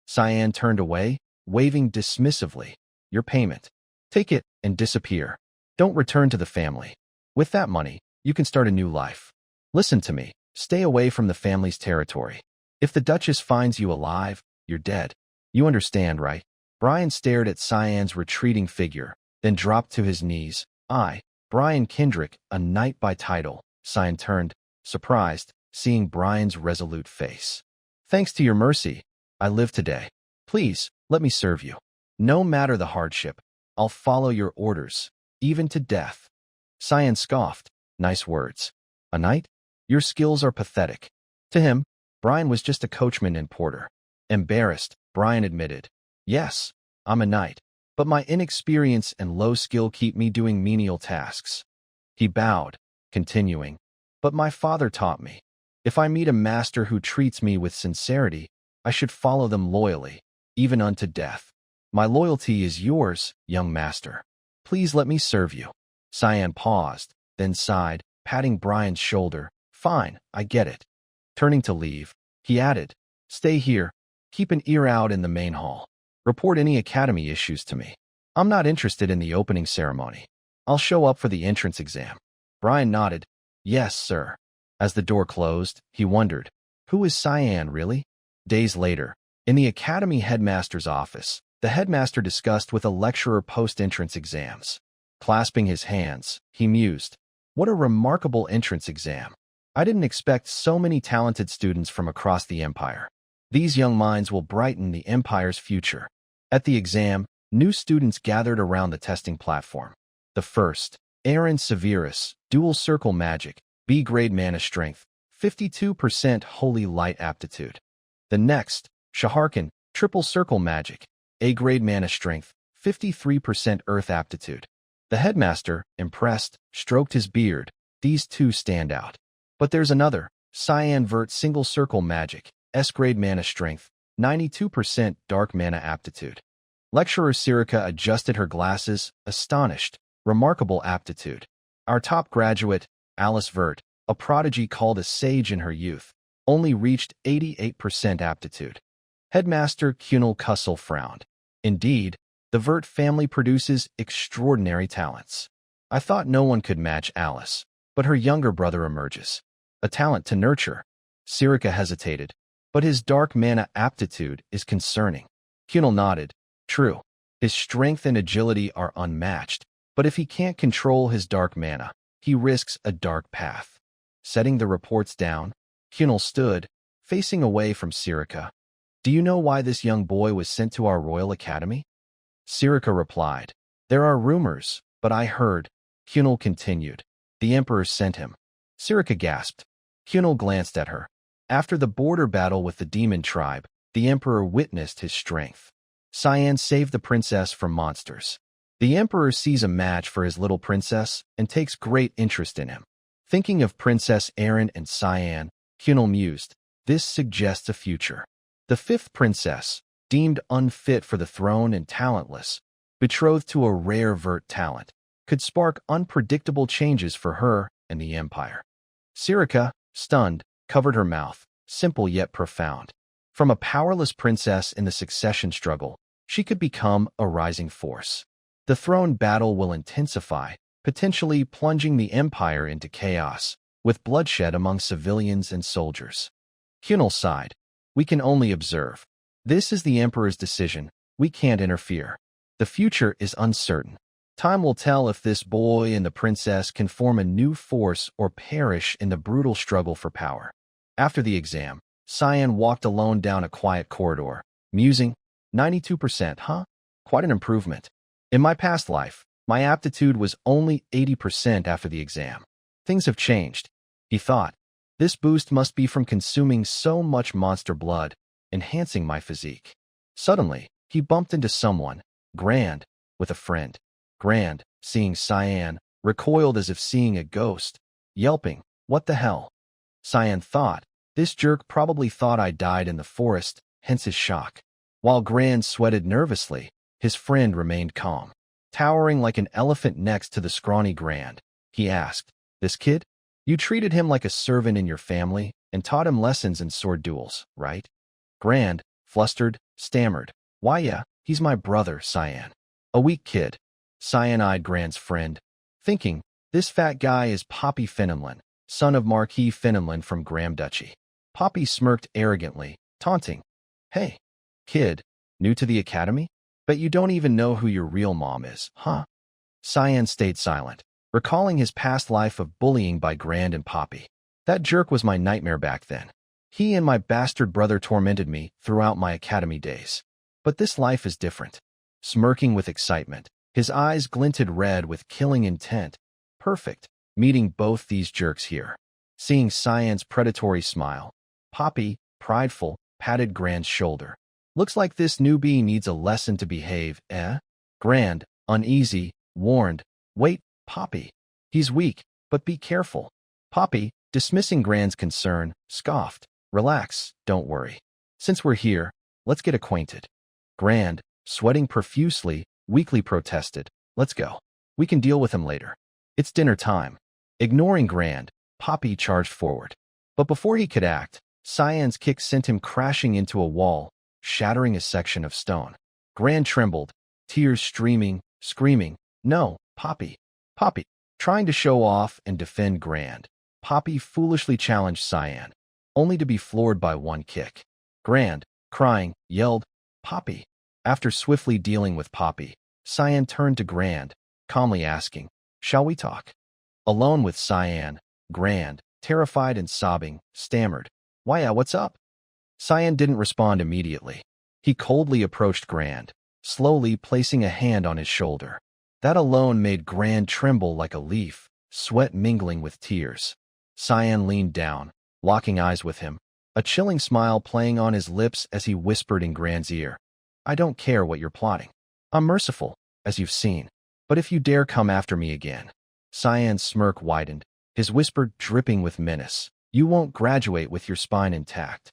Cyan turned away, waving dismissively. Your payment. Take it and disappear. Don't return to the family. With that money, you can start a new life. Listen to me. Stay away from the family's territory. If the Duchess finds you alive, you're dead. You understand, right? Brian stared at Cyan's retreating figure, then dropped to his knees. I, Brian Kendrick, a knight by title. Cyan turned, surprised, seeing Brian's resolute face. Thanks to your mercy, I live today. Please, let me serve you. No matter the hardship, I'll follow your orders, even to death. Cyan scoffed. Nice words. A knight? Your skills are pathetic. To him, Brian was just a coachman and porter. Embarrassed, Brian admitted. Yes, I'm a knight, but my inexperience and low skill keep me doing menial tasks. He bowed, continuing. But my father taught me. If I meet a master who treats me with sincerity, I should follow them loyally, even unto death. My loyalty is yours, young master. Please let me serve you. Cyan paused, then sighed, patting Brian's shoulder. Fine, I get it. Turning to leave, he added, stay here. Keep an ear out in the main hall. Report any academy issues to me. I'm not interested in the opening ceremony. I'll show up for the entrance exam. Brian nodded. Yes, sir. As the door closed, he wondered, who is Cyan really? Days later, in the academy headmaster's office, the headmaster discussed with a lecturer post-entrance exams. Clasping his hands, he mused, what a remarkable entrance exam. I didn't expect so many talented students from across the empire. These young minds will brighten the empire's future. At the exam, New students gathered around the testing platform. The first, Aaron Severus, dual circle magic, B-grade mana strength, 52% holy light aptitude. The next, Shaharkin, triple circle magic, A-grade mana strength, 53% earth aptitude. The headmaster, impressed, stroked his beard. These two stand out. But there's another, Cyan Vert single circle magic, S-grade mana strength, 92% dark mana aptitude. Lecturer Sirica adjusted her glasses, astonished. Remarkable aptitude. Our top graduate, Alice Vert, a prodigy called a sage in her youth, only reached 88% aptitude. Headmaster Kunal Kussel frowned. Indeed, the Vert family produces extraordinary talents. I thought no one could match Alice, but her younger brother emerges. A talent to nurture. Sirica hesitated, but his dark mana aptitude is concerning. Kunal nodded. True. His strength and agility are unmatched, but if he can't control his dark mana, he risks a dark path. Setting the reports down, Kunal stood, facing away from Sirica. Do you know why this young boy was sent to our Royal Academy? Sirica replied. There are rumors, but I heard. Kunal continued. The Emperor sent him. Sirica gasped. Kunal glanced at her. After the border battle with the demon tribe, the Emperor witnessed his strength. Cyan saved the princess from monsters. The Emperor sees a match for his little princess and takes great interest in him. Thinking of Princess Erin and Cyan, Kunal mused, this suggests a future. The fifth princess, deemed unfit for the throne and talentless, betrothed to a rare Vert talent, could spark unpredictable changes for her and the Empire. Sirica, stunned, covered her mouth, simple yet profound. From a powerless princess in the succession struggle, she could become a rising force. The throne battle will intensify, potentially plunging the Empire into chaos, with bloodshed among civilians and soldiers. Kunal sighed. We can only observe. This is the Emperor's decision. We can't interfere. The future is uncertain. Time will tell if this boy and the princess can form a new force or perish in the brutal struggle for power. After the exam, Cyan walked alone down a quiet corridor, musing, 92%, huh? Quite an improvement. In my past life, my aptitude was only 80% after the exam. Things have changed, he thought. This boost must be from consuming so much monster blood, enhancing my physique. Suddenly, he bumped into someone, Grand, with a friend. Grand, seeing Cyan, recoiled as if seeing a ghost, yelping, what the hell? Cyan thought, this jerk probably thought I died in the forest, hence his shock. While Grand sweated nervously, his friend remained calm. Towering like an elephant next to the scrawny Grand, he asked, this kid? You treated him like a servant in your family and taught him lessons in sword duels, right? Grand, flustered, stammered, why yeah, he's my brother, Cyan. A weak kid. Cyan eyed Grand's friend, thinking, this fat guy is Poppy Finnemlin, son of Marquis Finnemlin from Graham Duchy. Poppy smirked arrogantly, taunting, hey, kid, new to the academy? Bet you don't even know who your real mom is, huh? Cyan stayed silent, recalling his past life of bullying by Grand and Poppy. That jerk was my nightmare back then. He and my bastard brother tormented me throughout my academy days. But this life is different. Smirking with excitement, his eyes glinted red with killing intent. Perfect, meeting both these jerks here. Seeing Cyan's predatory smile, Poppy, prideful, patted Grand's shoulder. Looks like this newbie needs a lesson to behave, eh? Grand, uneasy, warned, wait, Poppy. He's weak, but be careful. Poppy, dismissing Grand's concern, scoffed, relax, don't worry. Since we're here, let's get acquainted. Grand, sweating profusely, weakly protested, let's go. We can deal with him later. It's dinner time. Ignoring Grand, Poppy charged forward. But before he could act, Cyan's kick sent him crashing into a wall, shattering a section of stone. Grand trembled, tears streaming, screaming, no, Poppy. Poppy, trying to show off and defend Grand. Poppy foolishly challenged Cyan, only to be floored by one kick. Grand, crying, yelled, Poppy. After swiftly dealing with Poppy, Cyan turned to Grand, calmly asking, shall we talk? Alone with Cyan, Grand, terrified and sobbing, stammered, why, what's up? Cyan didn't respond immediately. He coldly approached Grand, slowly placing a hand on his shoulder. That alone made Gran tremble like a leaf, sweat mingling with tears. Cyan leaned down, locking eyes with him, a chilling smile playing on his lips as he whispered in Gran's ear. I don't care what you're plotting. I'm merciful, as you've seen. But if you dare come after me again. Cyan's smirk widened, his whisper dripping with menace. You won't graduate with your spine intact.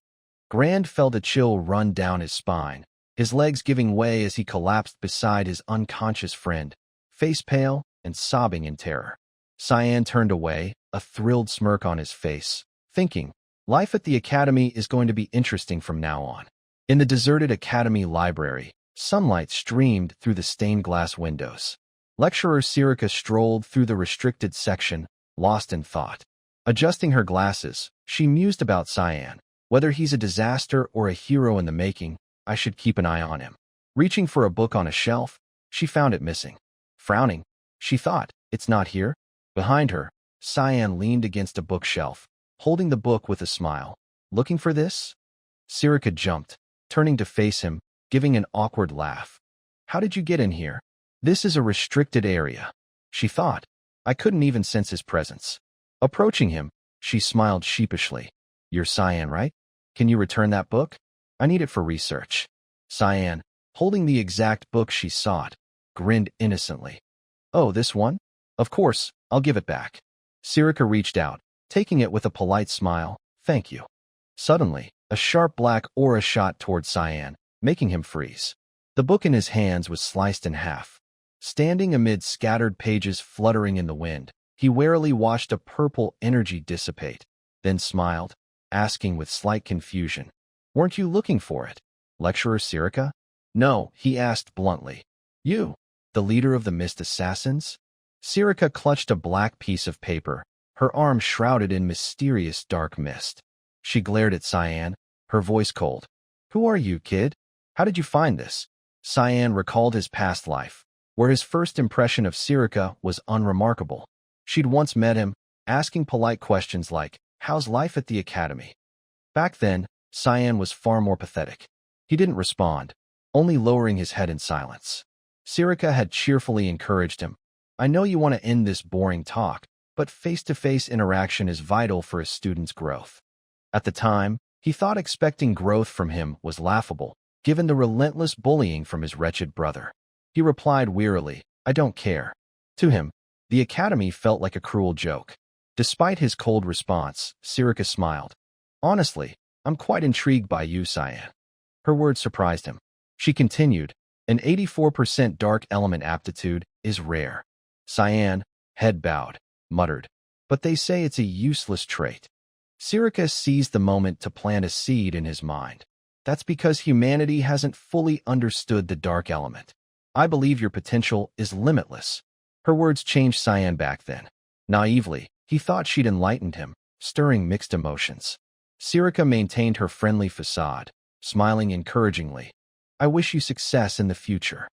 Gran felt a chill run down his spine, his legs giving way as he collapsed beside his unconscious friend, face pale and sobbing in terror. Cyan turned away, a thrilled smirk on his face, thinking, life at the academy is going to be interesting from now on. In the deserted academy library, sunlight streamed through the stained glass windows. Lecturer Sirika strolled through the restricted section, lost in thought. Adjusting her glasses, she mused about Cyan. Whether he's a disaster or a hero in the making, I should keep an eye on him. Reaching for a book on a shelf, she found it missing. Frowning, she thought, it's not here. Behind her, Cyan leaned against a bookshelf, holding the book with a smile. Looking for this? Sirika jumped, turning to face him, giving an awkward laugh. How did you get in here? This is a restricted area, she thought. I couldn't even sense his presence. Approaching him, she smiled sheepishly. You're Cyan, right? Can you return that book? I need it for research. Cyan, holding the exact book she sought, grinned innocently. Oh, this one? Of course, I'll give it back. Sirika reached out, taking it with a polite smile. Thank you. Suddenly, a sharp black aura shot toward Cyan, making him freeze. The book in his hands was sliced in half. Standing amid scattered pages fluttering in the wind, he warily watched a purple energy dissipate, then smiled, asking with slight confusion, Weren't you looking for it, Lecturer Sirika? No, he asked bluntly. You, the leader of the Mist Assassins? Sirika clutched a black piece of paper, her arm shrouded in mysterious dark mist. She glared at Cyan, her voice cold. Who are you, kid? How did you find this? Cyan recalled his past life, where his first impression of Sirika was unremarkable. She'd once met him, asking polite questions like, How's life at the academy? Back then, Cyan was far more pathetic. He didn't respond, only lowering his head in silence. Sirika had cheerfully encouraged him. I know you want to end this boring talk, but face-to-face interaction is vital for a student's growth. At the time, he thought expecting growth from him was laughable, given the relentless bullying from his wretched brother. He replied wearily, I don't care. To him, the academy felt like a cruel joke. Despite his cold response, Sirika smiled. Honestly, I'm quite intrigued by you, Cyan. Her words surprised him. She continued, an 84% dark element aptitude is rare. Cyan, head bowed, muttered, but they say it's a useless trait. Sirika seized the moment to plant a seed in his mind. That's because humanity hasn't fully understood the dark element. I believe your potential is limitless. Her words changed Cyan back then. Naively, he thought she'd enlightened him, stirring mixed emotions. Sirika maintained her friendly facade, smiling encouragingly. I wish you success in the future.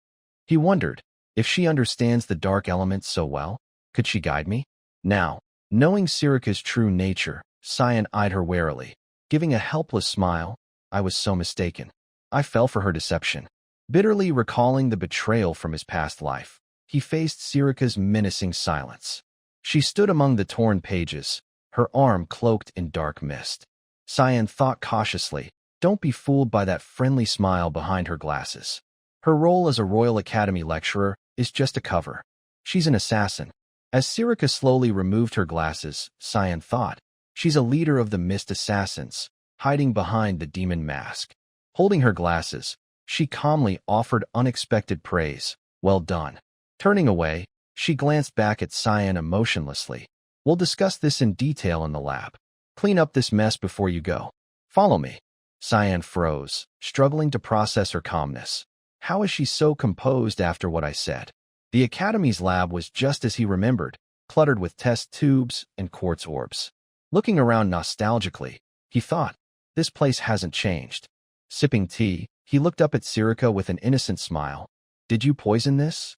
He wondered, if she understands the dark element so well, could she guide me? Now, knowing Sirika's true nature, Cyan eyed her warily, giving a helpless smile. I was so mistaken. I fell for her deception. Bitterly recalling the betrayal from his past life, he faced Sirika's menacing silence. She stood among the torn pages, her arm cloaked in dark mist. Cyan thought cautiously, don't be fooled by that friendly smile behind her glasses. Her role as a Royal Academy lecturer is just a cover. She's an assassin. As Sirika slowly removed her glasses, Cyan thought, she's a leader of the Mist Assassins, hiding behind the demon mask. Holding her glasses, she calmly offered unexpected praise. Well done. Turning away, she glanced back at Cyan emotionlessly. We'll discuss this in detail in the lab. Clean up this mess before you go. Follow me. Cyan froze, struggling to process her calmness. How is she so composed after what I said? The Academy's lab was just as he remembered, cluttered with test tubes and quartz orbs. Looking around nostalgically, he thought, this place hasn't changed. Sipping tea, he looked up at Sirika with an innocent smile. Did you poison this?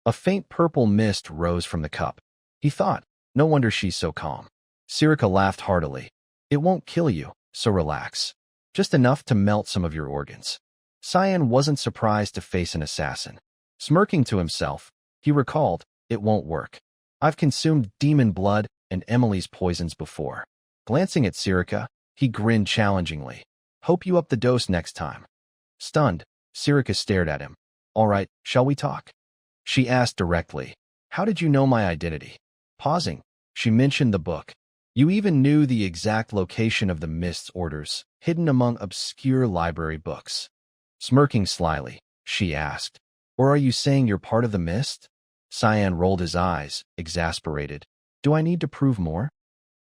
A faint purple mist rose from the cup. He thought, no wonder she's so calm. Sirika laughed heartily. It won't kill you, so relax. Just enough to melt some of your organs. Cyan wasn't surprised to face an assassin. Smirking to himself, he recalled, "It won't work. I've consumed demon blood and Emily's poisons before." Glancing at Sirica, he grinned challengingly. "Hope you up the dose next time." Stunned, Sirica stared at him. "All right, shall we talk?" She asked directly. "How did you know my identity?" Pausing, she mentioned the book. "You even knew the exact location of the Mist's orders, hidden among obscure library books." Smirking slyly, she asked, "Or are you saying you're part of the Mist?" Cyan rolled his eyes, exasperated. "Do I need to prove more?"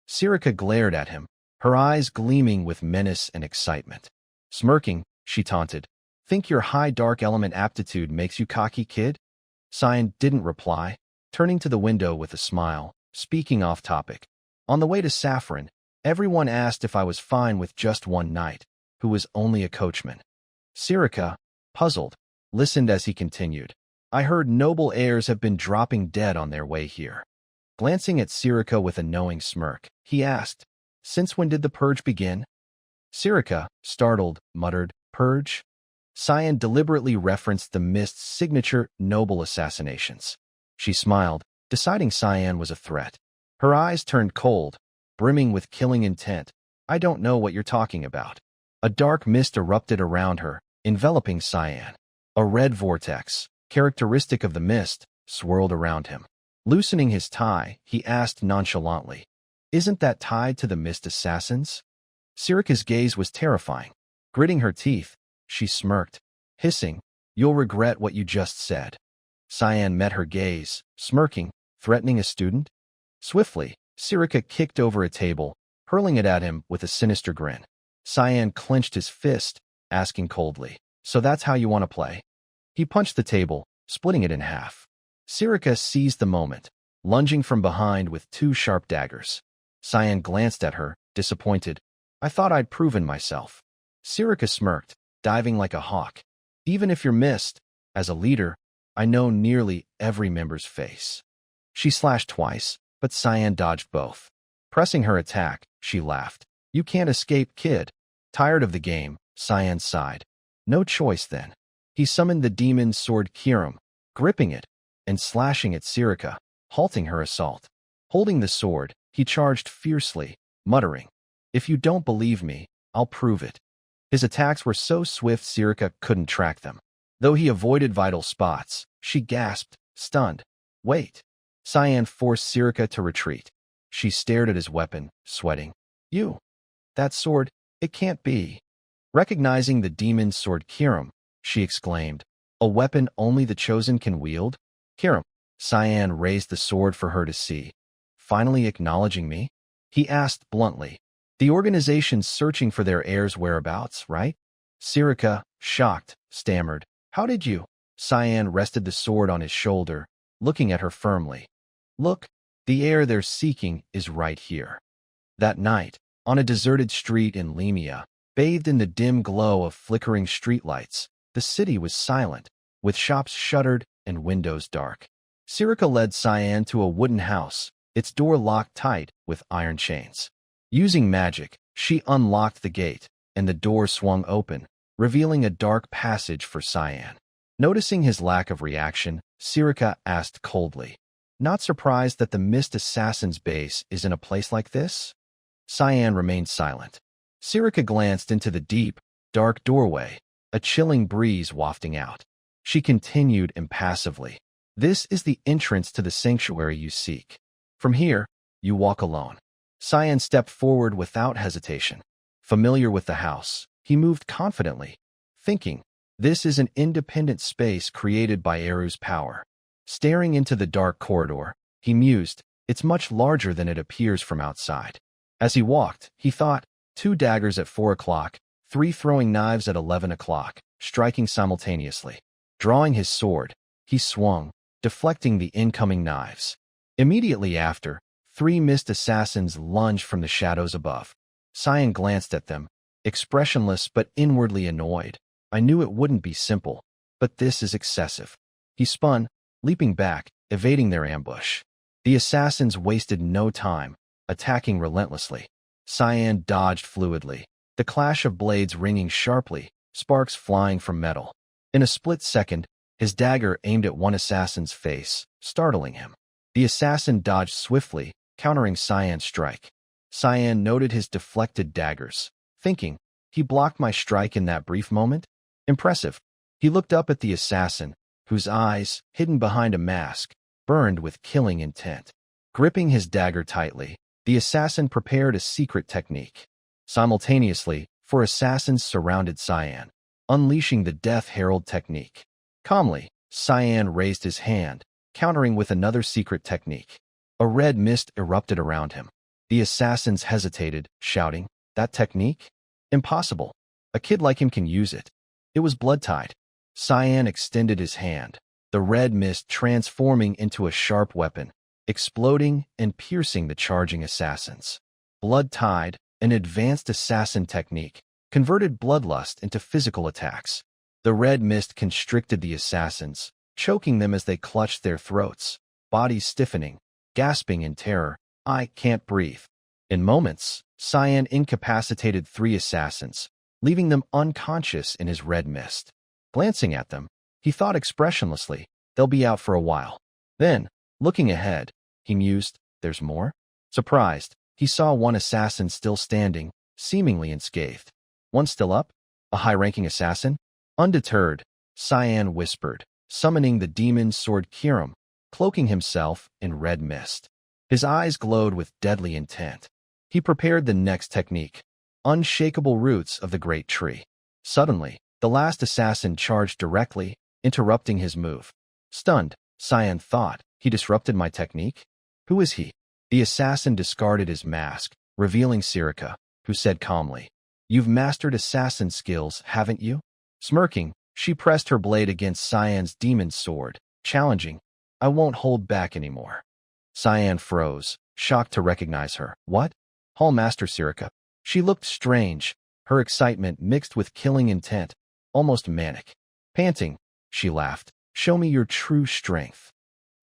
Sirica glared at him, her eyes gleaming with menace and excitement. Smirking, she taunted, "Think your high dark element aptitude makes you cocky, kid?" Cyan didn't reply, turning to the window with a smile, speaking off topic. On the way to Saffron, everyone asked if I was fine with just one knight, who was only a coachman. Sirica, puzzled, listened as he continued. "I heard noble heirs have been dropping dead on their way here." Glancing at Sirica with a knowing smirk, he asked, "Since when did the purge begin?" Sirica, startled, muttered, "Purge?" Cyan deliberately referenced the Mist's signature noble assassinations. She smiled, deciding Cyan was a threat. Her eyes turned cold, brimming with killing intent. "I don't know what you're talking about." A dark mist erupted around her, enveloping Cyan. A red vortex, characteristic of the mist, swirled around him. Loosening his tie, he asked nonchalantly, "Isn't that tied to the Mist assassins?" Sirica's gaze was terrifying. Gritting her teeth, she smirked, hissing, "You'll regret what you just said." Cyan met her gaze, smirking, threatening a student. Swiftly, Sirica kicked over a table, hurling it at him with a sinister grin. Cyan clenched his fist, asking coldly, "So that's how you want to play?" He punched the table, splitting it in half. Sirica seized the moment, lunging from behind with two sharp daggers. Cyan glanced at her, disappointed. "I thought I'd proven myself." Sirica smirked, diving like a hawk. "Even if you're missed, as a leader, I know nearly every member's face." She slashed twice, but Cyan dodged both. Pressing her attack, she laughed. "You can't escape, kid." Tired of the game, Cyan sighed. "No choice, then." He summoned the demon sword Kirim, gripping it, and slashing at Sirica, halting her assault. Holding the sword, he charged fiercely, muttering, "If you don't believe me, I'll prove it." His attacks were so swift Sirica couldn't track them. Though he avoided vital spots, she gasped, stunned. "Wait." Cyan forced Sirica to retreat. She stared at his weapon, sweating. "You. That sword, it can't be." Recognizing the demon's sword Kirim, she exclaimed, "A weapon only the chosen can wield?" "Kirim." Cyan raised the sword for her to see. "Finally acknowledging me?" He asked bluntly. "The organization's searching for their heir's whereabouts, right?" Sirica, shocked, stammered, "How did you?" Cyan rested the sword on his shoulder, looking at her firmly. "Look, the heir they're seeking is right here." That night, on a deserted street in Lemia, bathed in the dim glow of flickering streetlights, the city was silent, with shops shuttered and windows dark. Sirica led Cyan to a wooden house, its door locked tight with iron chains. Using magic, she unlocked the gate, and the door swung open, revealing a dark passage for Cyan. Noticing his lack of reaction, Sirica asked coldly, "Not surprised that the Mist Assassin's base is in a place like this?" Cyan remained silent. Sirica glanced into the deep, dark doorway, a chilling breeze wafting out. She continued impassively, "This is the entrance to the sanctuary you seek. From here, you walk alone." Cyan stepped forward without hesitation. Familiar with the house, he moved confidently, thinking, "This is an independent space created by Eru's power." Staring into the dark corridor, he mused, "It's much larger than it appears from outside." As he walked, he thought, 2 daggers at 4 o'clock, 3 throwing knives at 11 o'clock, striking simultaneously. Drawing his sword, he swung, deflecting the incoming knives. Immediately after, 3 mist assassins lunged from the shadows above. Cyan glanced at them, expressionless but inwardly annoyed. "I knew it wouldn't be simple, but this is excessive." He spun, leaping back, evading their ambush. The assassins wasted no time, attacking relentlessly. Cyan dodged fluidly, the clash of blades ringing sharply, sparks flying from metal. In a split second, his dagger aimed at one assassin's face, startling him. The assassin dodged swiftly, countering Cyan's strike. Cyan noted his deflected daggers, thinking, he blocked my strike in that brief moment? Impressive. He looked up at the assassin, whose eyes, hidden behind a mask, burned with killing intent. Gripping his dagger tightly, the assassin prepared a secret technique. Simultaneously, four assassins surrounded Cyan, unleashing the Death Herald technique. Calmly, Cyan raised his hand, countering with another secret technique. A red mist erupted around him. The assassins hesitated, shouting, "That technique? Impossible. A kid like him can use it." It was blood-tied. Cyan extended his hand, the red mist transforming into a sharp weapon, exploding and piercing the charging assassins. Blood-tied, an advanced assassin technique, converted bloodlust into physical attacks. The red mist constricted the assassins, choking them as they clutched their throats, bodies stiffening, gasping in terror. "I can't breathe." In moments, Cyan incapacitated 3 assassins, leaving them unconscious in his red mist. Glancing at them, he thought expressionlessly, they'll be out for a while. Then, looking ahead, he mused, there's more? Surprised, he saw one assassin still standing, seemingly unscathed. One still up? A high-ranking assassin? Undeterred, Cyan whispered, summoning the demon sword Kirim, cloaking himself in red mist. His eyes glowed with deadly intent. He prepared the next technique, unshakable roots of the great tree. Suddenly, the last assassin charged directly, interrupting his move. Stunned, Cyan thought, he disrupted my technique? Who is he? The assassin discarded his mask, revealing Sirika, who said calmly, "You've mastered assassin skills, haven't you?" Smirking, she pressed her blade against Cyan's demon sword, challenging, "I won't hold back anymore." Cyan froze, shocked to recognize her. "What? Hall Master Sirika?" She looked strange, her excitement mixed with killing intent, almost manic. Panting, she laughed, "Show me your true strength."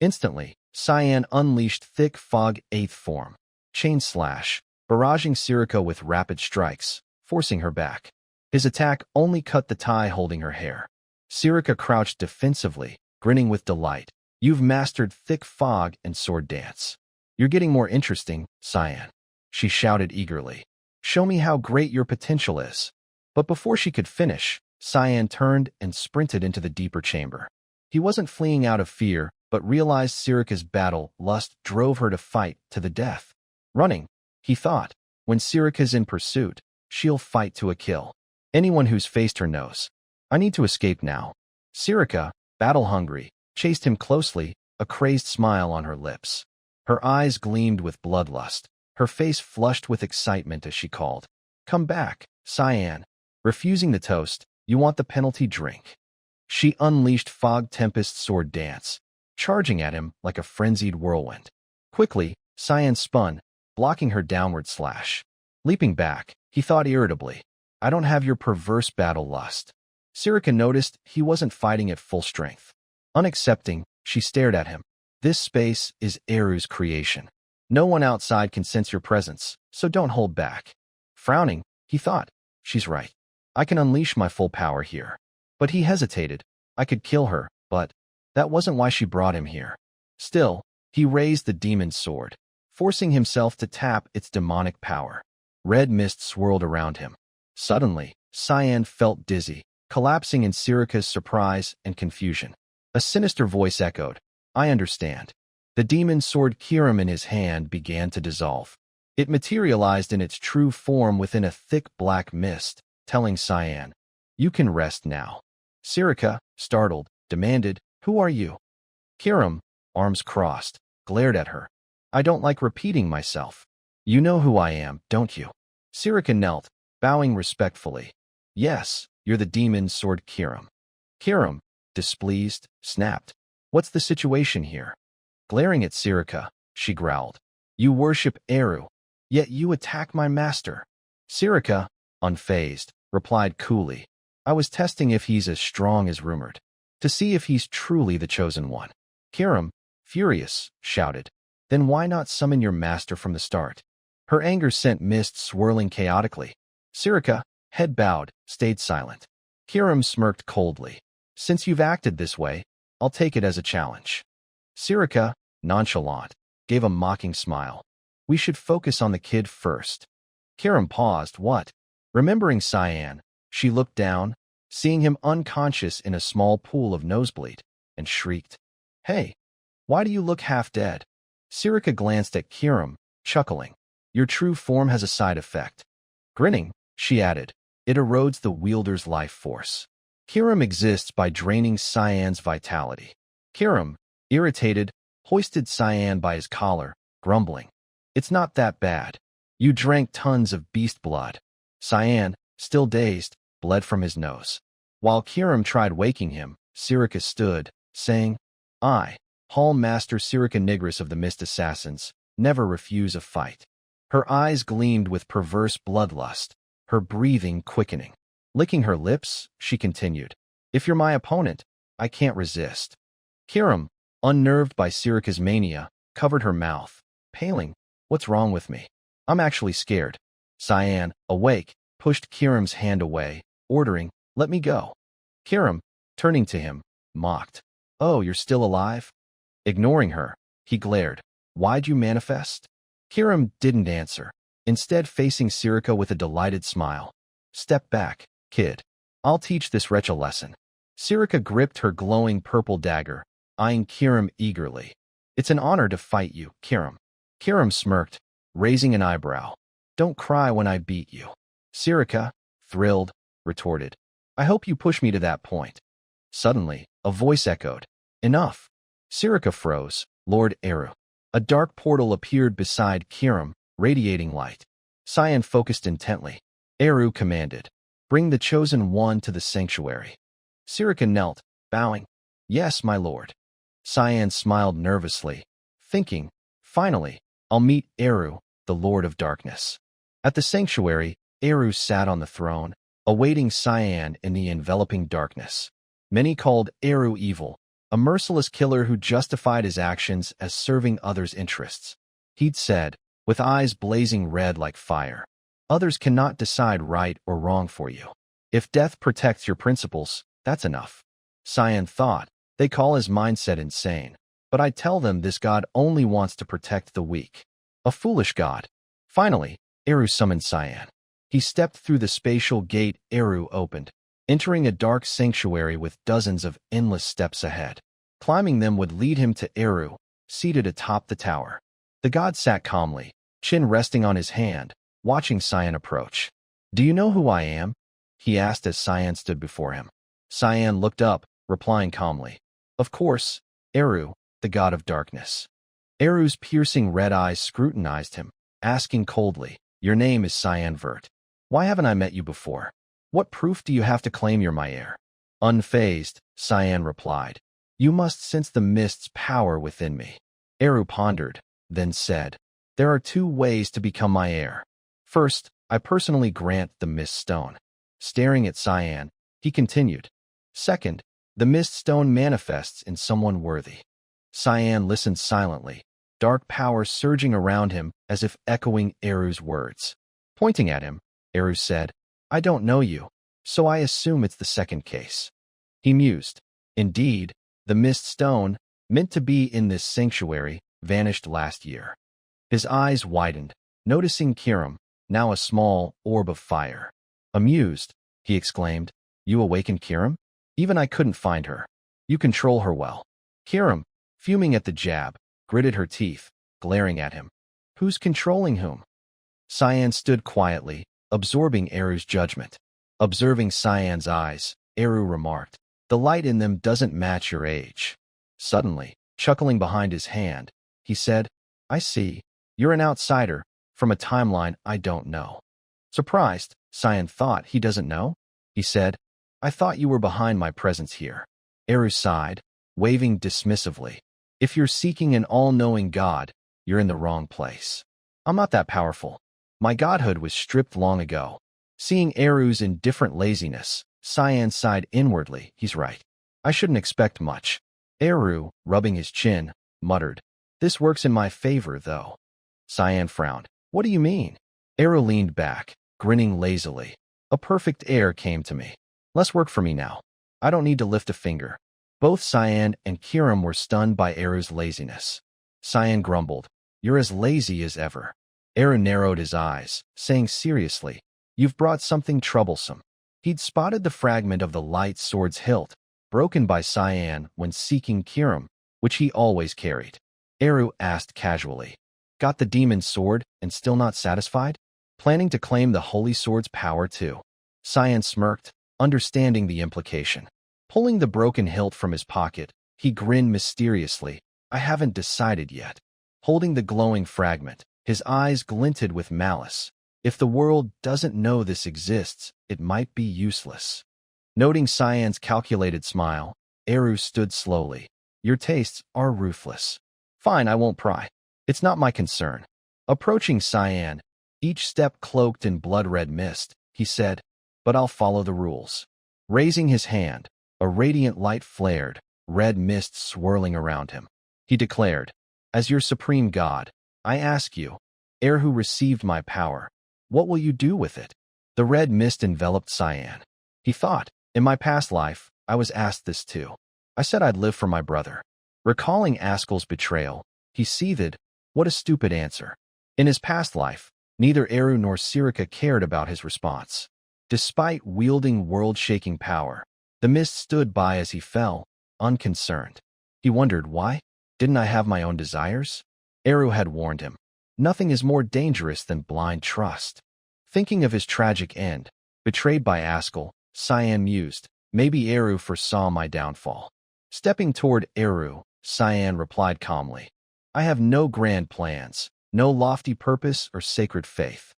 Instantly, Cyan unleashed thick fog 8th form, chain slash, barraging Sirika with rapid strikes, forcing her back. His attack only cut the tie holding her hair. Sirika crouched defensively, grinning with delight. "You've mastered thick fog and sword dance. You're getting more interesting, Cyan," she shouted eagerly. "Show me how great your potential is." But before she could finish, Cyan turned and sprinted into the deeper chamber. He wasn't fleeing out of fear, but realized Sirika's battle lust drove her to fight to the death. Running, he thought, when Sirika's in pursuit, she'll fight to a kill. Anyone who's faced her knows. "I need to escape now." Sirika, battle-hungry, chased him closely, a crazed smile on her lips. Her eyes gleamed with bloodlust, her face flushed with excitement as she called, "Come back, Cyan." Refusing the toast, "You want the penalty drink." She unleashed Fog Tempest sword dance, charging at him like a frenzied whirlwind. Quickly, Cyan spun, blocking her downward slash. Leaping back, he thought irritably, "I don't have your perverse battle lust." Sirika noticed he wasn't fighting at full strength. Unaccepting, she stared at him. "This space is Eru's creation. No one outside can sense your presence, so don't hold back." Frowning, he thought, "She's right. I can unleash my full power here." But he hesitated. I could kill her, but that wasn't why she brought him here. Still, he raised the demon's sword, forcing himself to tap its demonic power. Red mist swirled around him. Suddenly, Cyan felt dizzy, collapsing in Sirika's surprise and confusion. A sinister voice echoed, "I understand." The demon's sword Kirim in his hand began to dissolve. It materialized in its true form within a thick black mist, telling Cyan, "You can rest now." Sirika, startled, demanded, "Who are you?" Kirim, arms crossed, glared at her. "I don't like repeating myself. You know who I am, don't you?" Sirika knelt, bowing respectfully. "Yes, you're the demon's sword Kirim." Kirim, displeased, snapped, "What's the situation here?" Glaring at Sirika, she growled, "You worship Eru, yet you attack my master." Sirika, unfazed, replied coolly, "I was testing if he's as strong as rumored, to see if he's truly the chosen one." Kirim, furious, shouted, "Then why not summon your master from the start?" Her anger sent mist swirling chaotically. Sirika, head bowed, stayed silent. Kirim smirked coldly. Since you've acted this way, I'll take it as a challenge. Sirika, nonchalant, gave a mocking smile. We should focus on the kid first. Kirim paused. What? Remembering Cyan, she looked down, seeing him unconscious in a small pool of nosebleed, and shrieked. Hey, why do you look half dead? Sirika glanced at Kirim, chuckling. Your true form has a side effect. Grinning, she added, it erodes the wielder's life force. Kirim exists by draining Cyan's vitality. Kirim, irritated, hoisted Cyan by his collar, grumbling. It's not that bad. You drank tons of beast blood. Cyan, still dazed, bled from his nose. While Kirim tried waking him, Sirika stood, saying, I, Hall Master Sirika Nigris of the Mist Assassins, never refuse a fight. Her eyes gleamed with perverse bloodlust, her breathing quickening. Licking her lips, she continued, If you're my opponent, I can't resist. Kirim, unnerved by Sirika's mania, covered her mouth, paling. What's wrong with me? I'm actually scared. Cyan, awake, pushed Kirim's hand away, ordering, Let me go. Kirim, turning to him, mocked. Oh, you're still alive? Ignoring her, he glared. Why'd you manifest? Kirim didn't answer, instead facing Sirika with a delighted smile. Step back, kid. I'll teach this wretch a lesson. Sirika gripped her glowing purple dagger, eyeing Kirim eagerly. It's an honor to fight you, Kirim. Kirim smirked, raising an eyebrow. Don't cry when I beat you. Sirika, thrilled, retorted. I hope you push me to that point. Suddenly, a voice echoed. Enough. Sirika froze. Lord Eru. A dark portal appeared beside Kirim, radiating light. Cyan focused intently. Eru commanded. Bring the chosen one to the sanctuary. Sirika knelt, bowing. Yes, my lord. Cyan smiled nervously, thinking, Finally, I'll meet Eru, the Lord of Darkness. At the sanctuary, Eru sat on the throne, awaiting Cyan in the enveloping darkness. Many called Eru evil, a merciless killer who justified his actions as serving others' interests. He'd said, with eyes blazing red like fire, Others cannot decide right or wrong for you. If death protects your principles, that's enough. Cyan thought, they call his mindset insane, but I tell them this god only wants to protect the weak. A foolish god. Finally, Eru summoned Cyan. He stepped through the spatial gate Eru opened, entering a dark sanctuary with dozens of endless steps ahead. Climbing them would lead him to Eru, seated atop the tower. The god sat calmly, chin resting on his hand, watching Cyan approach. Do you know who I am? He asked as Cyan stood before him. Cyan looked up, replying calmly. Of course, Eru, the god of darkness. Eru's piercing red eyes scrutinized him, asking coldly, Your name is Cyan Vert. Why haven't I met you before? What proof do you have to claim you're my heir? Unfazed, Cyan replied. You must sense the mist's power within me. Eru pondered, then said, There are two ways to become my heir. First, I personally grant the mist stone. Staring at Cyan, he continued. Second, the mist stone manifests in someone worthy. Cyan listened silently, dark power surging around him as if echoing Eru's words. Pointing at him, Eru said, I don't know you, so I assume it's the second case. He mused. Indeed, the mist stone, meant to be in this sanctuary, vanished last year. His eyes widened, noticing Kirim, now a small orb of fire. Amused, he exclaimed, You awakened Kirim? Even I couldn't find her. You control her well. Kirim, fuming at the jab, gritted her teeth, glaring at him. Who's controlling whom? Cyan stood quietly, absorbing Eru's judgment. Observing Cyan's eyes, Eru remarked, The light in them doesn't match your age. Suddenly, chuckling behind his hand, he said, I see. You're an outsider, from a timeline I don't know. Surprised, Cyan thought he doesn't know? He said, I thought you were behind my presence here. Eru sighed, waving dismissively. If you're seeking an all-knowing god, you're in the wrong place. I'm not that powerful. My godhood was stripped long ago. Seeing Eru's indifferent laziness, Cyan sighed inwardly. He's right. I shouldn't expect much. Eru, rubbing his chin, muttered. This works in my favor, though. Cyan frowned. What do you mean? Eru leaned back, grinning lazily. A perfect heir came to me. Less work for me now. I don't need to lift a finger. Both Cyan and Kiram were stunned by Eru's laziness. Cyan grumbled, "You're as lazy as ever." Eru narrowed his eyes, saying seriously, "You've brought something troublesome." He'd spotted the fragment of the light sword's hilt, broken by Cyan when seeking Kiram, which he always carried. Eru asked casually, "Got the demon's sword and still not satisfied? Planning to claim the holy sword's power too?" Cyan smirked, understanding the implication. Pulling the broken hilt from his pocket, he grinned mysteriously. "I haven't decided yet." Holding the glowing fragment, his eyes glinted with malice. "If the world doesn't know this exists, it might be useless." Noting Cyan's calculated smile, Eru stood slowly. "Your tastes are ruthless." "Fine, I won't pry. It's not my concern." Approaching Cyan, each step cloaked in blood-red mist, he said, "But I'll follow the rules." Raising his hand, a radiant light flared, red mist swirling around him. He declared, "As your supreme god, I ask you, heir who received my power, what will you do with it?" The red mist enveloped Cyan. He thought, "In my past life, I was asked this too. I said I'd live for my brother." Recalling Askel's betrayal, he seethed, "What a stupid answer." In his past life, neither Eru nor Sirika cared about his response. Despite wielding world-shaking power, the mist stood by as he fell, unconcerned. He wondered why. Didn't I have my own desires? Eru had warned him. Nothing is more dangerous than blind trust. Thinking of his tragic end, betrayed by Askel, Cyan mused, "Maybe Eru foresaw my downfall." Stepping toward Eru, Cyan replied calmly, "I have no grand plans, no lofty purpose or sacred faith."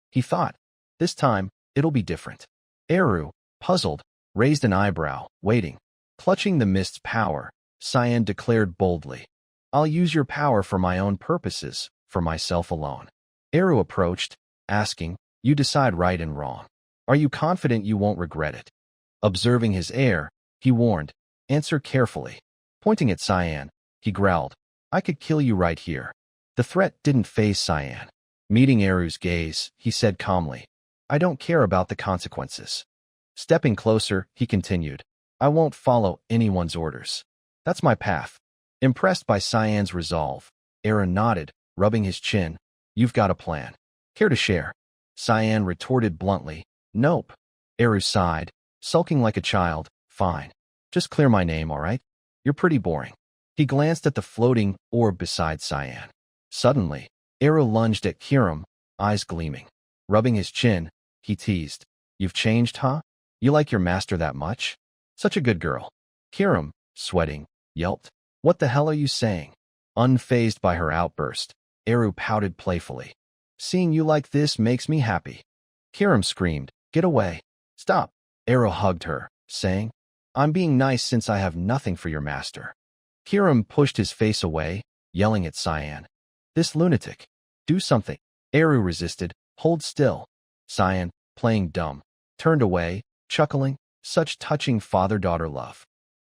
He thought, "This time, it'll be different." Eru, puzzled, raised an eyebrow, waiting. Clutching the mist's power, Cyan declared boldly, "I'll use your power for my own purposes, for myself alone." Eru approached, asking, "You decide right and wrong. Are you confident you won't regret it?" Observing his air, he warned, "Answer carefully." Pointing at Cyan, he growled, "I could kill you right here." The threat didn't faze Cyan. Meeting Eru's gaze, he said calmly, "I don't care about the consequences." Stepping closer, he continued, "I won't follow anyone's orders. That's my path." Impressed by Cyan's resolve, Eru nodded, rubbing his chin. "You've got a plan. Care to share?" Cyan retorted bluntly, "Nope." Eru sighed, sulking like a child. "Fine. Just clear my name, all right? You're pretty boring." He glanced at the floating orb beside Cyan. Suddenly, Eru lunged at Kiram, eyes gleaming. Rubbing his chin, he teased, "You've changed, huh? You like your master that much? Such a good girl." Kiram, sweating, yelped, "What the hell are you saying?" Unfazed by her outburst, Eru pouted playfully. "Seeing you like this makes me happy." Kiram screamed, "Get away. Stop." Eru hugged her, saying, "I'm being nice since I have nothing for your master." Kiram pushed his face away, yelling at Cyan, "This lunatic. Do something." Eru resisted, "Hold still." Cyan, playing dumb, turned away, chuckling, "Such touching father-daughter love."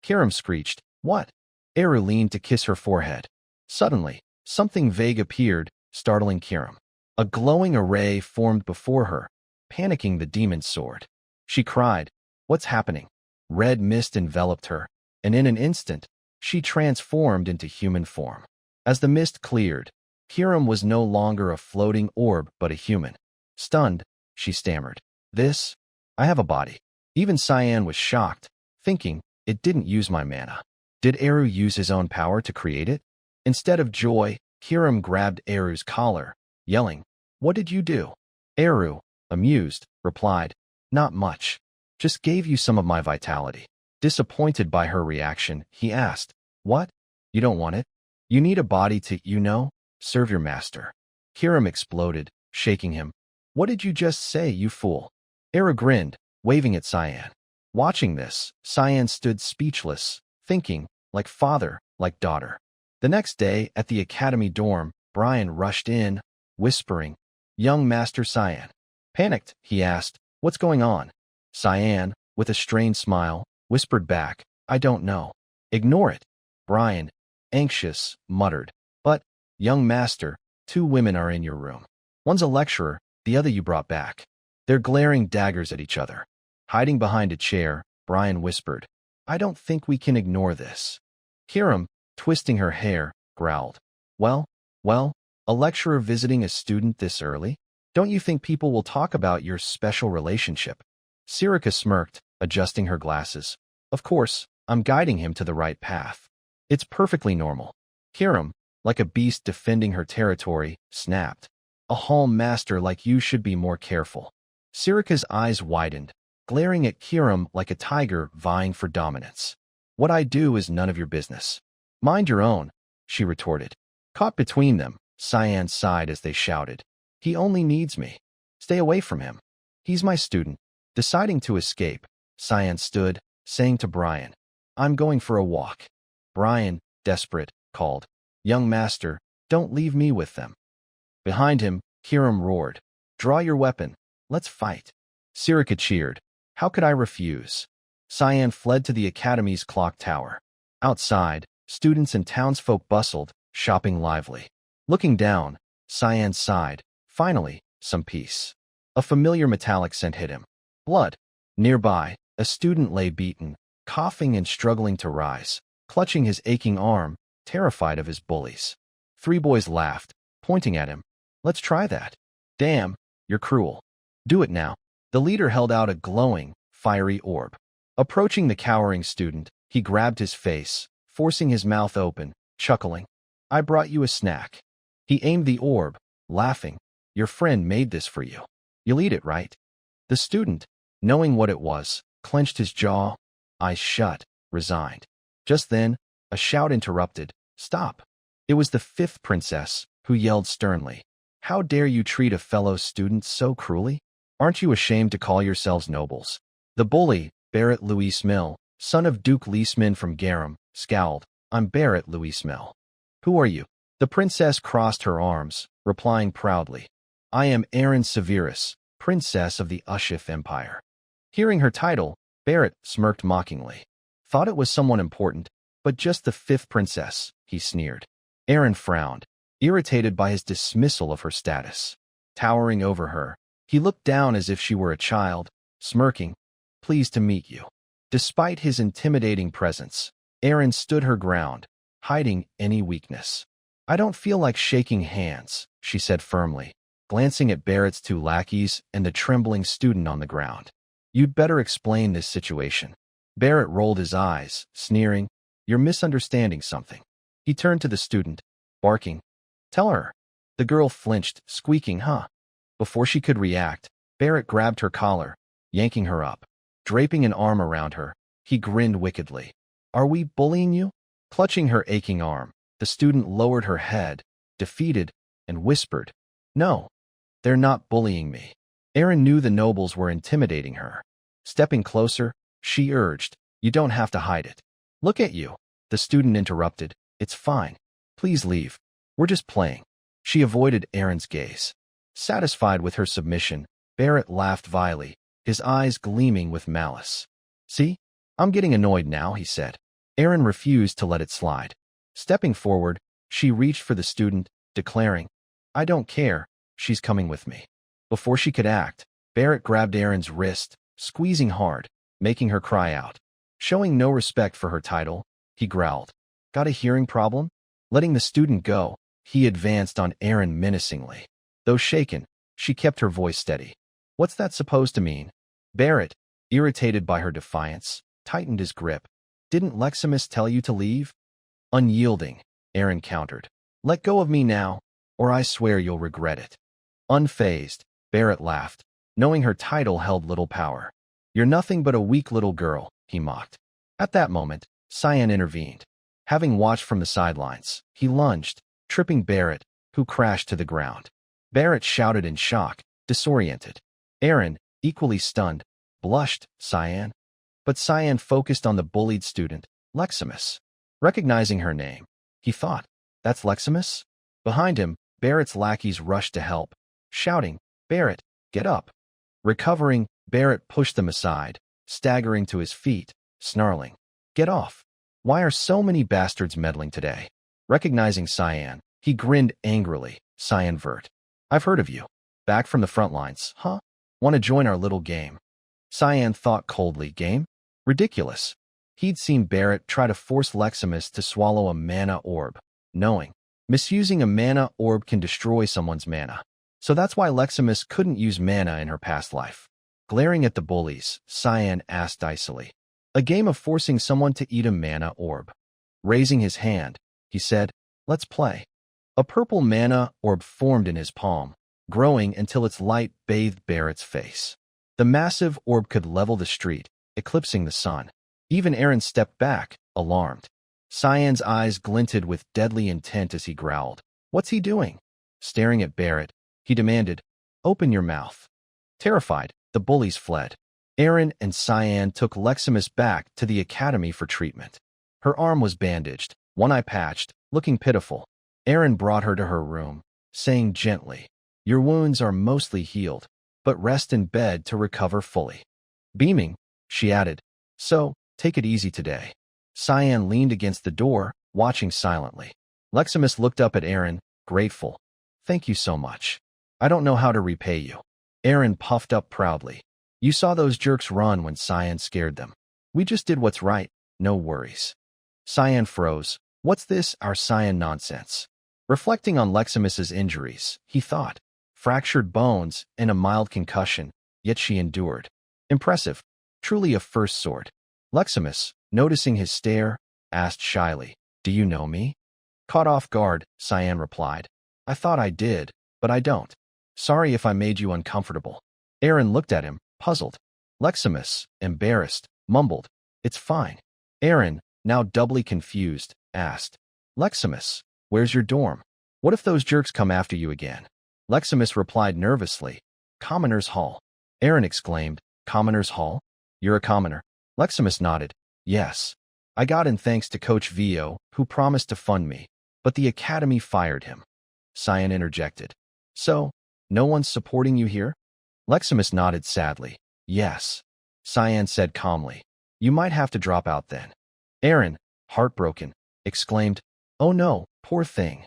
Kiram screeched, "What?" Eru leaned to kiss her forehead. Suddenly, something vague appeared, startling Kiram. A glowing array formed before her, panicking the demon's sword. She cried, "What's happening?" Red mist enveloped her, and in an instant, she transformed into human form. As the mist cleared, Kiram was no longer a floating orb but a human. Stunned, she stammered, "This? I have a body." Even Cyan was shocked, thinking, "It didn't use my mana. Did Eru use his own power to create it?" Instead of joy, Kiram grabbed Eru's collar, yelling, "What did you do?" Eru, amused, replied, "Not much. Just gave you some of my vitality." Disappointed by her reaction, he asked, "What? You don't want it? You need a body to, serve your master." Kiram exploded, shaking him. "What did you just say, you fool?" Eru grinned, waving at Cyan. Watching this, Cyan stood speechless, thinking, like father, like daughter. The next day, at the academy dorm, Brian rushed in, whispering, "Young Master Cyan." Panicked, he asked, "What's going on?" Cyan, with a strained smile, whispered back, "I don't know." "Ignore it." Brian, anxious, muttered, "But, young master, 2 women are in your room. One's a lecturer, the other you brought back. They're glaring daggers at each other." Hiding behind a chair, Brian whispered, I don't think we can ignore this. Hiram, twisting her hair, growled. Well, a lecturer visiting a student this early? Don't you think people will talk about your special relationship? Sirika smirked, adjusting her glasses. Of course, I'm guiding him to the right path. It's perfectly normal. Hiram, like a beast defending her territory, snapped. A hall master like you should be more careful. Sirika's eyes widened, glaring at Hiram like a tiger vying for dominance. What I do is none of your business. Mind your own, she retorted. Caught between them, Cyan sighed as they shouted. He only needs me. Stay away from him. He's my student. Deciding to escape, Cyan stood, saying to Brian, I'm going for a walk. Brian, desperate, called, Young master, don't leave me with them. Behind him, Hiram roared, Draw your weapon. Let's fight. Sirika cheered. How could I refuse? Cyan fled to the academy's clock tower. Outside, students and townsfolk bustled, shopping lively. Looking down, Cyan sighed. Finally, some peace. A familiar metallic scent hit him. Blood. Nearby, a student lay beaten, coughing and struggling to rise, clutching his aching arm, terrified of his bullies. 3 boys laughed, pointing at him. Let's try that. Damn, you're cruel. Do it now. The leader held out a glowing, fiery orb. Approaching the cowering student, he grabbed his face, forcing his mouth open, chuckling. I brought you a snack. He aimed the orb, laughing. Your friend made this for you. You'll eat it, right? The student, knowing what it was, clenched his jaw, eyes shut, resigned. Just then, a shout interrupted. Stop. It was the 5th princess, who yelled sternly. How dare you treat a fellow student so cruelly? Aren't you ashamed to call yourselves nobles? The bully, Barrett Louis Mill, son of Duke Leesman from Garum, scowled. I'm Barrett Louis Mill. Who are you? The princess crossed her arms, replying proudly. I am Aaron Severus, princess of the Ushif Empire. Hearing her title, Barrett smirked mockingly. Thought it was someone important, but just the 5th princess, he sneered. Aaron frowned, irritated by his dismissal of her status. Towering over her, he looked down as if she were a child, smirking. Pleased to meet you. Despite his intimidating presence, Aaron stood her ground, hiding any weakness. I don't feel like shaking hands, she said firmly, glancing at Barrett's 2 lackeys and the trembling student on the ground. You'd better explain this situation. Barrett rolled his eyes, sneering. You're misunderstanding something. He turned to the student, barking. Tell her. The girl flinched, squeaking, huh? Before she could react, Barrett grabbed her collar, yanking her up. Draping an arm around her, he grinned wickedly. Are we bullying you? Clutching her aching arm, the student lowered her head, defeated, and whispered, No, they're not bullying me. Aaron knew the nobles were intimidating her. Stepping closer, she urged, You don't have to hide it. Look at you. The student interrupted. It's fine. Please leave. We're just playing. She avoided Aaron's gaze. Satisfied with her submission, Barrett laughed vilely, his eyes gleaming with malice. See? I'm getting annoyed now, he said. Aaron refused to let it slide. Stepping forward, she reached for the student, declaring, I don't care, she's coming with me. Before she could act, Barrett grabbed Aaron's wrist, squeezing hard, making her cry out. Showing no respect for her title, he growled. Got a hearing problem? Letting the student go, he advanced on Aaron menacingly. Though shaken, she kept her voice steady. What's that supposed to mean? Barrett, irritated by her defiance, tightened his grip. Didn't Leximus tell you to leave? Unyielding, Aaron countered. Let go of me now, or I swear you'll regret it. Unfazed, Barrett laughed, knowing her title held little power. You're nothing but a weak little girl, he mocked. At that moment, Cyan intervened. Having watched from the sidelines, he lunged, tripping Barrett, who crashed to the ground. Barrett shouted in shock, disoriented. Aaron, equally stunned, blushed, Cyan. But Cyan focused on the bullied student, Leximus. Recognizing her name, he thought, That's Leximus? Behind him, Barrett's lackeys rushed to help, shouting, Barrett, get up. Recovering, Barrett pushed them aside, staggering to his feet, snarling, Get off. Why are so many bastards meddling today? Recognizing Cyan, he grinned angrily, Cyan Vert. I've heard of you. Back from the front lines, huh? Want to join our little game? Cyan thought coldly. Game? Ridiculous. He'd seen Barrett try to force Leximus to swallow a mana orb, knowing misusing a mana orb can destroy someone's mana. So that's why Leximus couldn't use mana in her past life. Glaring at the bullies, Cyan asked icily, "A game of forcing someone to eat a mana orb?" Raising his hand, he said, "Let's play." A purple mana orb formed in his palm, growing until its light bathed Barrett's face. The massive orb could level the street, eclipsing the sun. Even Aaron stepped back, alarmed. Cyan's eyes glinted with deadly intent as he growled. "What's he doing?" Staring at Barrett, he demanded, "Open your mouth." Terrified, the bullies fled. Aaron and Cyan took Leximus back to the academy for treatment. Her arm was bandaged, one eye patched, looking pitiful. Aaron brought her to her room, saying gently, "Your wounds are mostly healed, but rest in bed to recover fully." Beaming, she added, "So, take it easy today." Cyan leaned against the door, watching silently. Leximus looked up at Aaron, grateful. "Thank you so much. I don't know how to repay you." Aaron puffed up proudly. "You saw those jerks run when Cyan scared them. We just did what's right, no worries." Cyan froze. What's this, our Cyan nonsense? Reflecting on Leximus's injuries, he thought, fractured bones and a mild concussion, yet she endured. Impressive. Truly a first sword. Leximus, noticing his stare, asked shyly, "Do you know me?" Caught off guard, Cyan replied, "I thought I did, but I don't. Sorry if I made you uncomfortable." Aaron looked at him, puzzled. Leximus, embarrassed, mumbled, "It's fine." Aaron, now doubly confused, asked, "Leximus, where's your dorm? What if those jerks come after you again?" Leximus replied nervously, "Commoner's Hall." Aaron exclaimed, "Commoner's Hall? You're a commoner?" Leximus nodded, "Yes. I got in thanks to Coach Vio, who promised to fund me, but the academy fired him." Cyan interjected, "So, no one's supporting you here?" Leximus nodded sadly, "Yes." Cyan said calmly, "You might have to drop out then." Aaron, heartbroken, exclaimed, "Oh no, poor thing."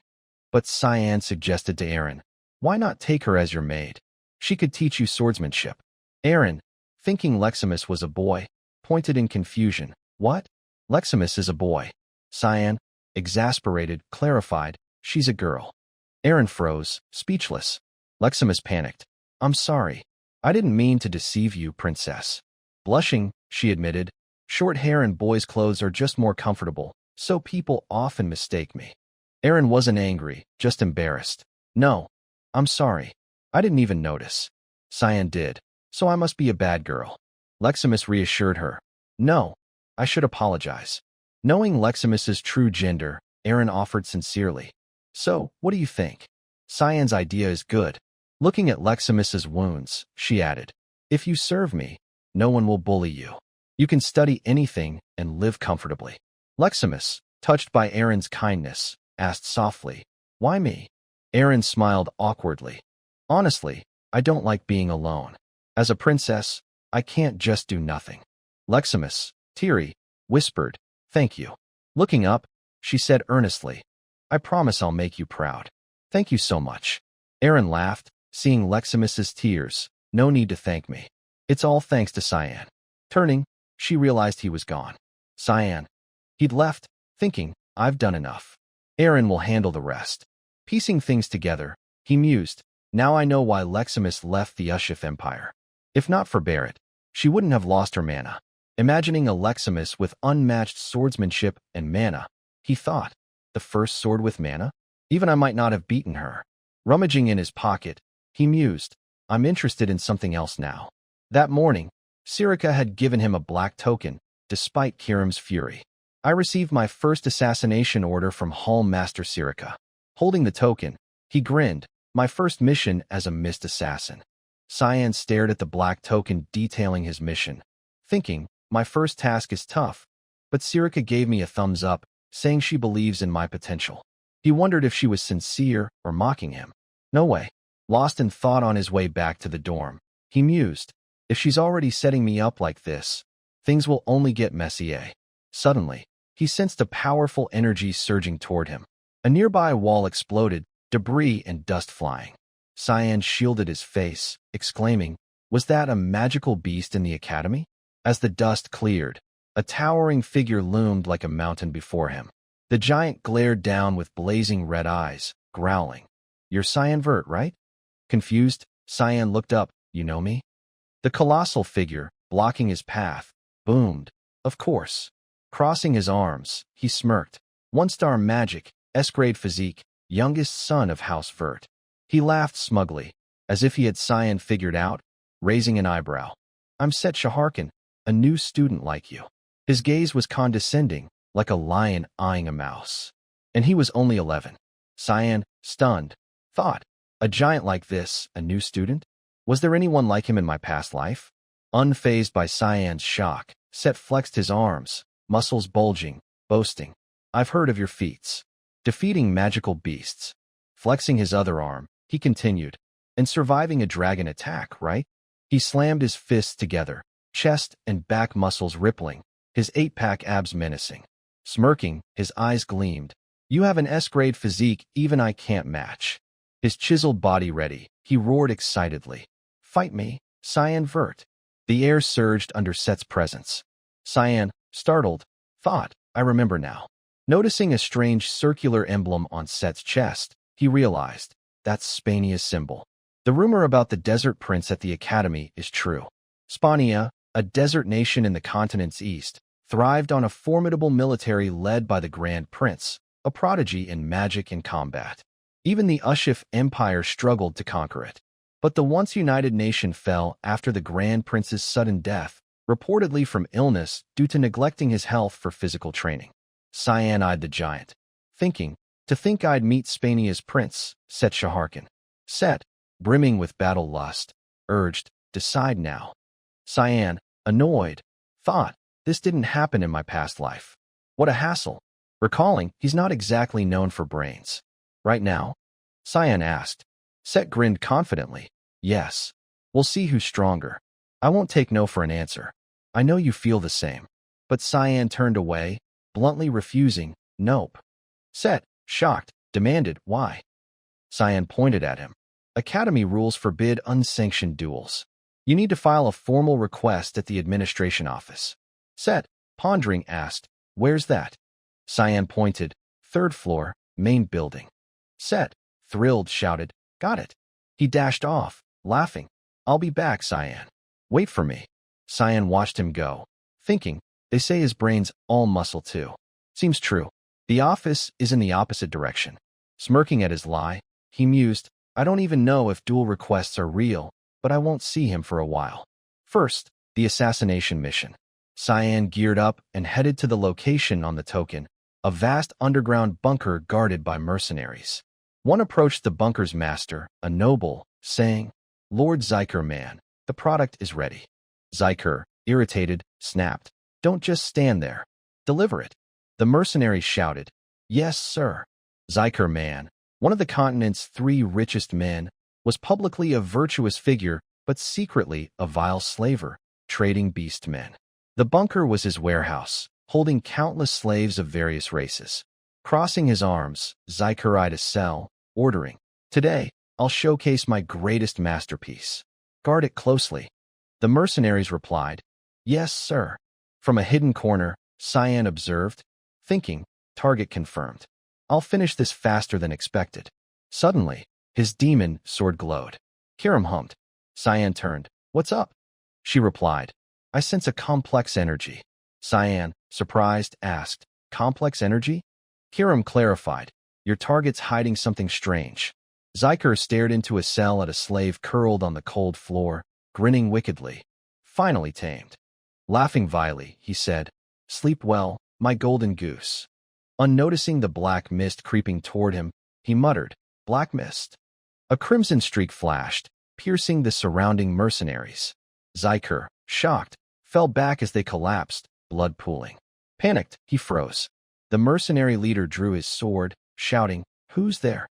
But Cyan suggested to Aaron, "Why not take her as your maid? She could teach you swordsmanship." Aaron, thinking Leximus was a boy, pointed in confusion. "What? Leximus is a boy." Cyan, exasperated, clarified, "She's a girl." Aaron froze, speechless. Leximus panicked. "I'm sorry. I didn't mean to deceive you, princess." Blushing, she admitted, "Short hair and boys' clothes are just more comfortable, so people often mistake me." Aaron wasn't angry, just embarrassed. "No, I'm sorry. I didn't even notice." Cyan did, "So I must be a bad girl." Leximus reassured her. "No, I should apologize." Knowing Leximus's true gender, Aaron offered sincerely, "So, what do you think?" Cyan's idea is good. Looking at Leximus's wounds, she added, "If you serve me, no one will bully you. You can study anything and live comfortably." Leximus, touched by Aaron's kindness, asked softly, "Why me?" Aaron smiled awkwardly. "Honestly, I don't like being alone. As a princess, I can't just do nothing." Leximus, teary, whispered, "Thank you." Looking up, she said earnestly, "I promise I'll make you proud. Thank you so much." Aaron laughed, seeing Leximus's tears. "No need to thank me. It's all thanks to Cyan." Turning, she realized he was gone. Cyan. He'd left, thinking, "I've done enough. Aaron will handle the rest." Piecing things together, he mused, "Now I know why Leximus left the Ushif Empire. If not for Barrett, she wouldn't have lost her mana." Imagining a Leximus with unmatched swordsmanship and mana, he thought, "The first sword with mana? Even I might not have beaten her." Rummaging in his pocket, he mused, "I'm interested in something else now." That morning, Sirika had given him a black token, despite Kirim's fury. "I received my first assassination order from Hall Master Sirika." Holding the token, he grinned, "My first mission as a mist assassin." Cyan stared at the black token detailing his mission, thinking, "My first task is tough," but Sirika gave me a thumbs up, saying she believes in my potential. He wondered if she was sincere or mocking him. No way. Lost in thought on his way back to the dorm, he mused, "If she's already setting me up like this, things will only get messy, eh?" Suddenly, he sensed a powerful energy surging toward him. A nearby wall exploded, debris and dust flying. Cyan shielded his face, exclaiming, Was that a magical beast in the academy? As the dust cleared, a towering figure loomed like a mountain before him. The giant glared down with blazing red eyes, growling. "You're Cyan Vert, right?" Confused, Cyan looked up. "You know me?" The colossal figure, blocking his path, boomed. "Of course." Crossing his arms, he smirked. "One-star magic, S-grade physique, youngest son of House Vert." He laughed smugly, as if he had Cyan figured out, raising an eyebrow. "I'm Set Shaharkin, a new student like you." His gaze was condescending, like a lion eyeing a mouse. And he was only 11. Cyan, stunned, thought, a giant like this, a new student? Was there anyone like him in my past life? Unfazed by Cyan's shock, Set flexed his arms, muscles bulging, boasting. "I've heard of your feats. Defeating magical beasts." Flexing his other arm, he continued. "And surviving a dragon attack, right?" He slammed his fists together, chest and back muscles rippling, his 8-pack abs menacing. Smirking, his eyes gleamed. "You have an S-grade physique even I can't match." His chiseled body ready, he roared excitedly. "Fight me, Cyan Vert." The air surged under Set's presence. Cyan, startled, thought, "I remember now." Noticing a strange circular emblem on Set's chest, he realized, that's Spania's symbol. The rumor about the desert prince at the academy is true. Spania, a desert nation in the continent's east, thrived on a formidable military led by the Grand Prince, a prodigy in magic and combat. Even the Ushif Empire struggled to conquer it. But the once united nation fell after the Grand Prince's sudden death, reportedly from illness due to neglecting his health for physical training. Cyan eyed the giant, thinking, "To think I'd meet Spania's prince," Set Shaharkin. Set, brimming with battle lust, urged, "Decide now." Cyan, annoyed, thought, "This didn't happen in my past life. What a hassle." Recalling, he's not exactly known for brains. "Right now?" Cyan asked. Set grinned confidently. "Yes. We'll see who's stronger. I won't take no for an answer. I know you feel the same." But Cyan turned away, bluntly refusing. "Nope." Set, shocked, demanded, "Why?" Cyan pointed at him. "Academy rules forbid unsanctioned duels. You need to file a formal request at the administration office." Set, pondering, asked, "Where's that?" Cyan pointed. "Third floor, main building." Set, thrilled, shouted, "Got it." He dashed off, laughing. "I'll be back, Cyan. Wait for me." Cyan watched him go, thinking, they say his brain's all muscle too. Seems true. The office is in the opposite direction. Smirking at his lie, he mused, "I don't even know if duel requests are real, but I won't see him for a while." First, the assassination mission. Cyan geared up and headed to the location on the token, a vast underground bunker guarded by mercenaries. One approached the bunker's master, a noble, saying, "Lord Zyker man, the product is ready." Zyker, irritated, snapped, "Don't just stand there. Deliver it." The mercenary shouted, "Yes, sir." Zyker man, one of the continent's 3 richest men, was publicly a virtuous figure, but secretly a vile slaver, trading beast men. The bunker was his warehouse, holding countless slaves of various races. Crossing his arms, Zyker eyed a cell, ordering, "Today, I'll showcase my greatest masterpiece. Guard it closely." The mercenaries replied, "Yes, sir." From a hidden corner, Cyan observed, thinking, target confirmed. "I'll finish this faster than expected." Suddenly, his demon sword glowed. Kiram hummed. Cyan turned. "What's up?" She replied, "I sense a complex energy." Cyan, surprised, asked, "Complex energy?" Kiram clarified, "Your target's hiding something strange." Zyker stared into a cell at a slave curled on the cold floor, grinning wickedly. Finally tamed. Laughing vilely, he said, "Sleep well, my golden goose." Unnoticing the black mist creeping toward him, he muttered, "Black mist." A crimson streak flashed, piercing the surrounding mercenaries. Zyker, shocked, fell back as they collapsed, blood pooling. Panicked, he froze. The mercenary leader drew his sword, shouting, "Who's there?"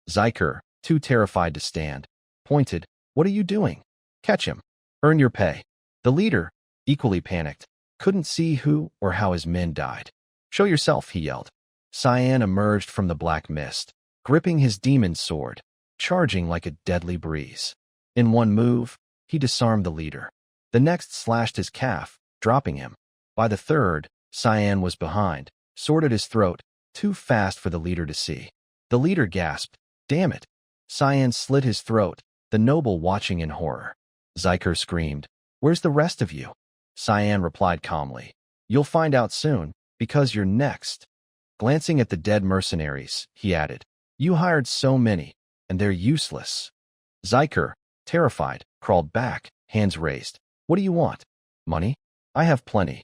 Zyker, too terrified to stand, pointed, "What are you doing? Catch him. Earn your pay." The leader, equally panicked, couldn't see who or how his men died. "Show yourself," he yelled. Cyan emerged from the black mist, gripping his demon sword, charging like a deadly breeze. In one move, he disarmed the leader. The next slashed his calf, dropping him. By the third, Cyan was behind, sword at his throat, too fast for the leader to see. The leader gasped, "Damn it!" Cyan slit his throat, the noble watching in horror. Zyker screamed, "Where's the rest of you?" Cyan replied calmly, "You'll find out soon, because you're next." Glancing at the dead mercenaries, he added, "You hired so many, and they're useless." Zyker, terrified, crawled back, hands raised. "What do you want? Money? I have plenty."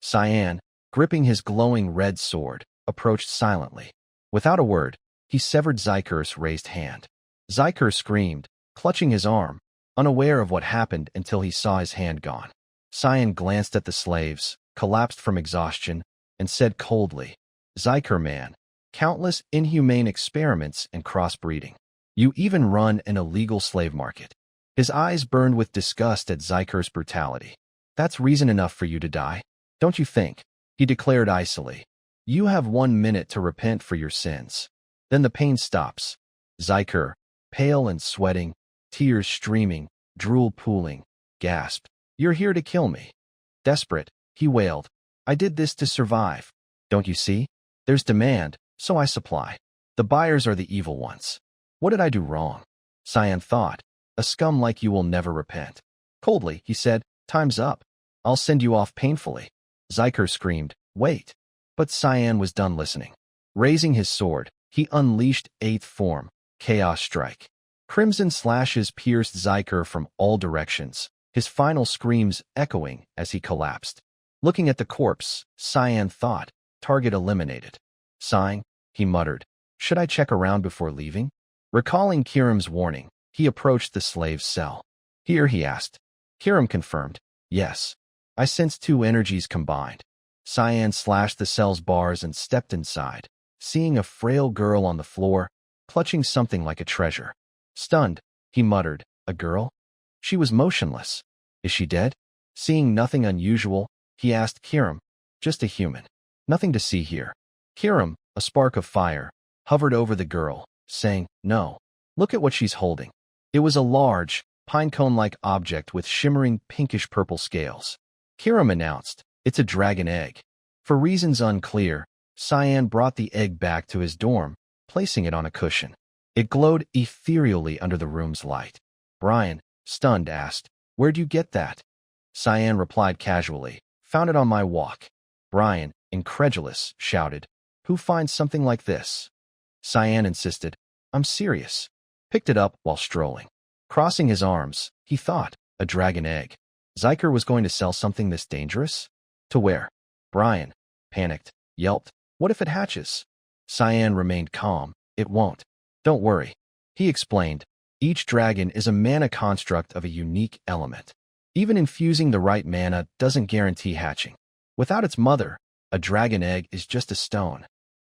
Cyan, gripping his glowing red sword, approached silently. Without a word, he severed Zyker's raised hand. Zyker screamed, clutching his arm, unaware of what happened until he saw his hand gone. Cyan glanced at the slaves, collapsed from exhaustion, and said coldly, "Zyker man, countless inhumane experiments and crossbreeding. You even run an illegal slave market." His eyes burned with disgust at Zyker's brutality. "That's reason enough for you to die, don't you think?" he declared icily. "You have 1 minute to repent for your sins. Then the pain stops." Zyker, pale and sweating, tears streaming, drool pooling, gasped, "You're here to kill me." Desperate, he wailed, "I did this to survive. Don't you see? There's demand, so I supply. The buyers are the evil ones. What did I do wrong?" Cyan thought, "A scum like you will never repent." Coldly, he said, "Time's up. I'll send you off painfully." Zyker screamed, "Wait." But Cyan was done listening. Raising his sword, he unleashed Eighth Form, Chaos Strike. Crimson slashes pierced Zyker from all directions, his final screams echoing as he collapsed. Looking at the corpse, Cyan thought, "Target eliminated." Sighing, he muttered, "Should I check around before leaving?" Recalling Kiram's warning, he approached the slave's cell. "Here?" he asked. Kiram confirmed, "Yes. I sense 2 energies combined." Cyan slashed the cell's bars and stepped inside, seeing a frail girl on the floor, clutching something like a treasure. Stunned, he muttered, "A girl?" She was motionless. "Is she dead?" Seeing nothing unusual, he asked Kiram, "Just a human. Nothing to see here." Kiram, a spark of fire, hovered over the girl, saying, "No. Look at what she's holding." It was a large, pinecone-like object with shimmering pinkish-purple scales. Kiram announced, "It's a dragon egg." For reasons unclear, Cyan brought the egg back to his dorm, placing it on a cushion. It glowed ethereally under the room's light. Brian, stunned, asked, "Where'd you get that?" Cyan replied casually, "Found it on my walk." Brian, incredulous, shouted, "Who finds something like this?" Cyan insisted, "I'm serious." Picked it up while strolling. Crossing his arms, he thought, a dragon egg. Zyker was going to sell something this dangerous? To where? Brian, panicked, yelped, "What if it hatches?" Cyan remained calm. "It won't. Don't worry." He explained, "Each dragon is a mana construct of a unique element. Even infusing the right mana doesn't guarantee hatching. Without its mother, a dragon egg is just a stone."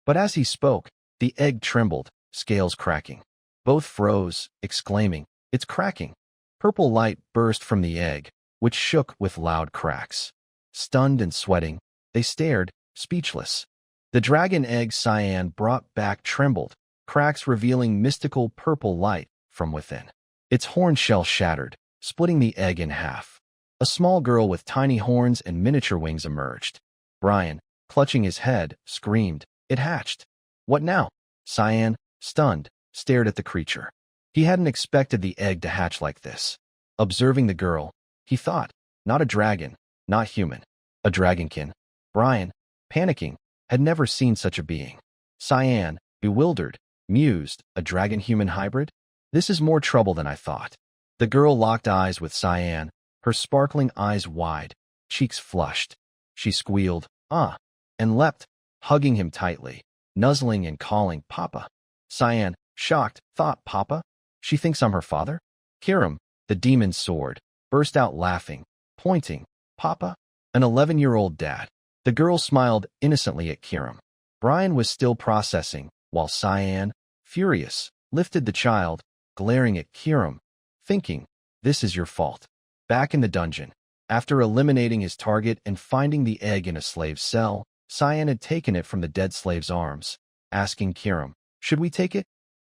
But as he spoke, the egg trembled, scales cracking. Both froze, exclaiming, "It's cracking." Purple light burst from the egg, which shook with loud cracks. Stunned and sweating, they stared, speechless. The dragon egg Cyan brought back trembled, cracks revealing mystical purple light from within. Its horn shell shattered, splitting the egg in half. A small girl with tiny horns and miniature wings emerged. Brian, clutching his head, screamed, "It hatched." "What now?" Cyan, stunned, stared at the creature. He hadn't expected the egg to hatch like this. Observing the girl, he thought, not a dragon, not human, a dragonkin. Brian, panicking, had never seen such a being. Cyan, bewildered, mused, a dragon-human hybrid? This is more trouble than I thought. The girl locked eyes with Cyan, her sparkling eyes wide, cheeks flushed. She squealed, "Ah," and leapt, hugging him tightly, nuzzling and calling, "Papa." Cyan, shocked, thought, "Papa? She thinks I'm her father?" Kiram, the demon's sword, burst out laughing, pointing, "Papa? An 11-year-old dad." The girl smiled innocently at Kiram. Brian was still processing, while Cyan, furious, lifted the child, glaring at Kiram, thinking, "This is your fault." Back in the dungeon, after eliminating his target and finding the egg in a slave's cell, Cyan had taken it from the dead slave's arms, asking Kiram, "Should we take it?"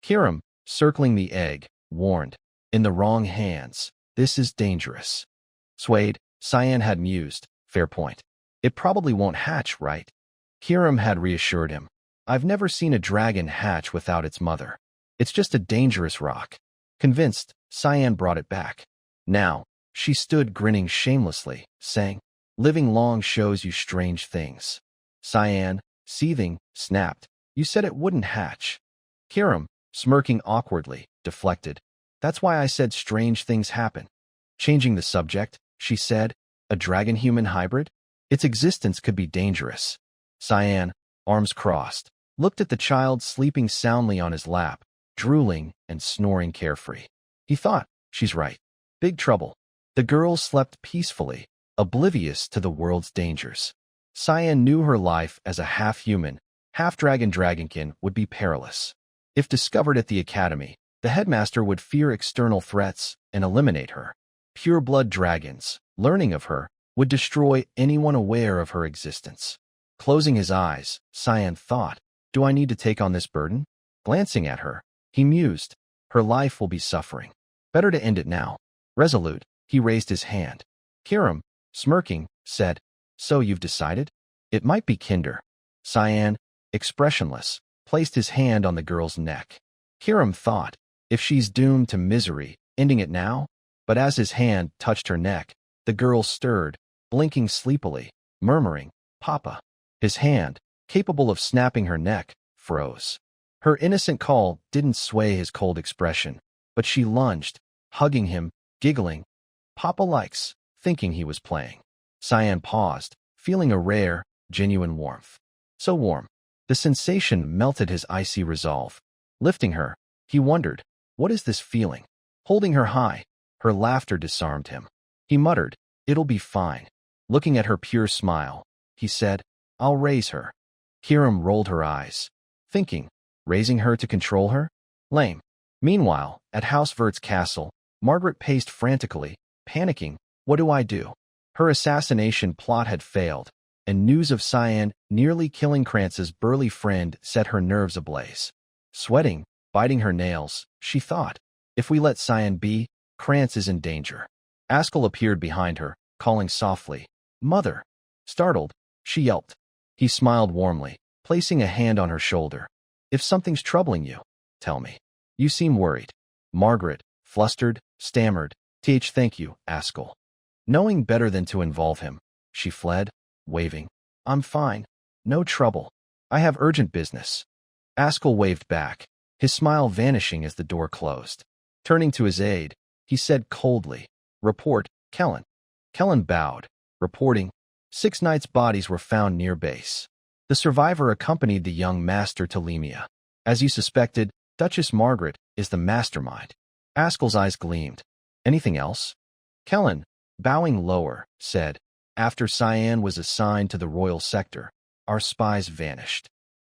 Kiram, circling the egg, warned, "In the wrong hands, This is dangerous. Swayed, Cyan had mused. Fair point. It probably won't hatch, right? Kiram had reassured him. I've never seen a dragon hatch without its mother. It's just a dangerous rock. Convinced, Cyan brought it back. Now, she stood grinning shamelessly, saying, living long shows you strange things. Cyan, seething, snapped. You said it wouldn't hatch. Kiram, smirking awkwardly, deflected. That's why I said strange things happen. Changing the subject, she said, a dragon-human hybrid? Its existence could be dangerous. Cyan, arms crossed, looked at the child sleeping soundly on his lap, drooling and snoring carefree. He thought, she's right. Big trouble. The girl slept peacefully, oblivious to the world's dangers. Cyan knew her life as a half-human, half-dragon dragonkin would be perilous. If discovered at the academy, the headmaster would fear external threats and eliminate her. Pure-blood dragons, learning of her, would destroy anyone aware of her existence. Closing his eyes, Cyan thought, do I need to take on this burden? Glancing at her, he mused, her life will be suffering. Better to end it now. Resolute, he raised his hand. Kiram, smirking, said, so you've decided? It might be Kinder. Cyan, expressionless, placed his hand on the girl's neck. Kiram thought, if she's doomed to misery, ending it now? But as his hand touched her neck, the girl stirred, blinking sleepily, murmuring, Papa. His hand, capable of snapping her neck, froze. Her innocent call didn't sway his cold expression, but she lunged, hugging him, giggling. Papa likes, thinking he was playing. Cyan paused, feeling a rare, genuine warmth. So warm. The sensation melted his icy resolve. Lifting her, he wondered, what is this feeling? Holding her high, her laughter disarmed him. He muttered, it'll be fine. Looking at her pure smile, he said, I'll raise her. Kiram rolled her eyes, thinking, raising her to control her? Lame. Meanwhile, at Housevert's castle, Margaret paced frantically, panicking, what do I do? Her assassination plot had failed, and news of Cyan nearly killing Krantz's burly friend set her nerves ablaze. Sweating, biting her nails, she thought, if we let Cyan be, Krantz is in danger. Askel appeared behind her, calling softly, Mother! Startled, she yelped. He smiled warmly, placing a hand on her shoulder. If something's troubling you, tell me. You seem worried. Margaret, flustered, stammered, thank you, Askel. Knowing better than to involve him, she fled, waving. I'm fine. No trouble. I have urgent business. Askel waved back, his smile vanishing as the door closed. Turning to his aide, he said coldly, Report, Kellen. Kellen bowed, reporting, 6 knights' bodies were found near base. The survivor accompanied the young master to Lemia. As you suspected, Duchess Margaret is the mastermind. Askel's eyes gleamed. Anything else? Kellen, bowing lower, said, after Cyan was assigned to the royal sector, our spies vanished.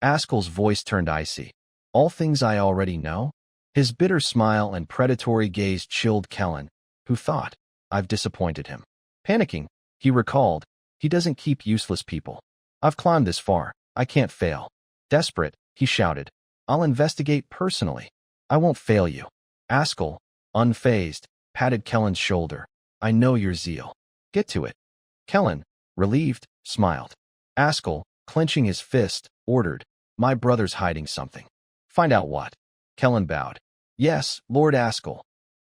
Askel's voice turned icy. All things I already know? His bitter smile and predatory gaze chilled Kellen, who thought, I've disappointed him. Panicking, he recalled, he doesn't keep useless people. I've climbed this far, I can't fail. Desperate, he shouted, I'll investigate personally. I won't fail you. Askel, unfazed, patted Kellen's shoulder. I know your zeal. Get to it. Kellen, relieved, smiled. Askel, clenching his fist, ordered, my brother's hiding something. Find out what. Kellen bowed. Yes, Lord Askel.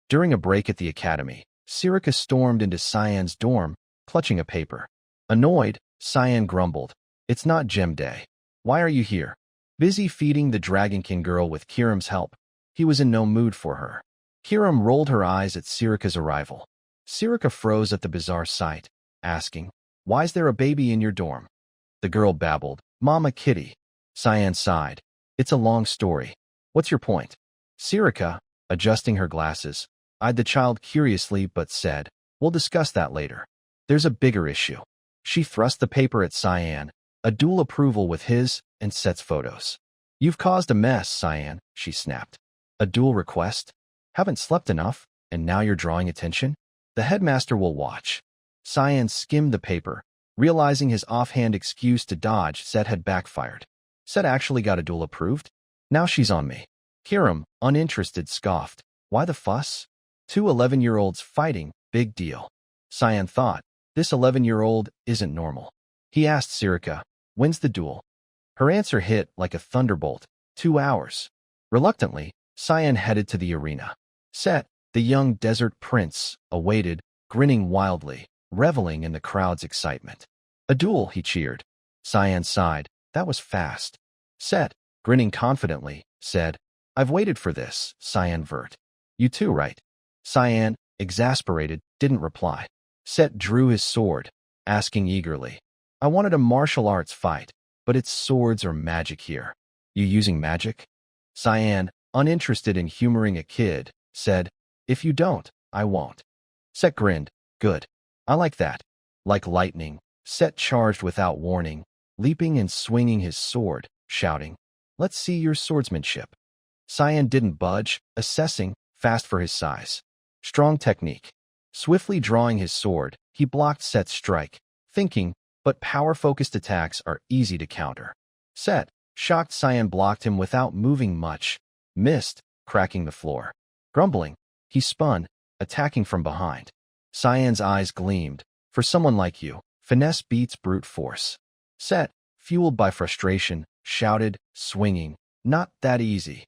During a break at the academy, Sirika stormed into Cyan's dorm, clutching a paper. Annoyed, Cyan grumbled, it's not gem day. Why are you here? Busy feeding the Dragonkin girl with Kiram's help. He was in no mood for her. Kiram rolled her eyes at Sirika's arrival. Sirika froze at the bizarre sight, asking, why's there a baby in your dorm? The girl babbled, Mama Kitty. Cyan sighed. It's a long story. What's your point? Sirika, adjusting her glasses, eyed the child curiously but said, we'll discuss that later. There's a bigger issue. She thrust the paper at Cyan, a dual approval with his and Set's photos. You've caused a mess, Cyan, she snapped. A dual request? Haven't slept enough, and now you're drawing attention? The headmaster will watch. Cyan skimmed the paper, realizing his offhand excuse to dodge Set had backfired. Set actually got a duel approved? Now she's on me. Kiram, uninterested, scoffed. Why the fuss? Two 11-year-olds fighting, big deal. Cyan thought, this 11-year-old isn't normal. He asked Sirika, when's the duel? Her answer hit like a thunderbolt, 2 hours. Reluctantly, Cyan headed to the arena. Set, the young desert prince, awaited, grinning wildly, reveling in the crowd's excitement. A duel, he cheered. Cyan sighed, that was fast. Set, grinning confidently, said, I've waited for this, Cyan Vert. You too, right? Cyan, exasperated, didn't reply. Set drew his sword, asking eagerly, I wanted a martial arts fight, but it's swords or magic here. You using magic? Cyan, uninterested in humoring a kid, said, if you don't, I won't. Set grinned, good. I like that. Like lightning, Set charged without warning, leaping and swinging his sword, shouting, let's see your swordsmanship. Cyan didn't budge, assessing, fast for his size. Strong technique. Swiftly drawing his sword, he blocked Set's strike, thinking, but power-focused attacks are easy to counter. Set, shocked, Cyan blocked him without moving much, missed, cracking the floor. Grumbling, he spun, attacking from behind. Cyan's eyes gleamed. For someone like you, finesse beats brute force. Set, fueled by frustration, shouted, swinging, not that easy.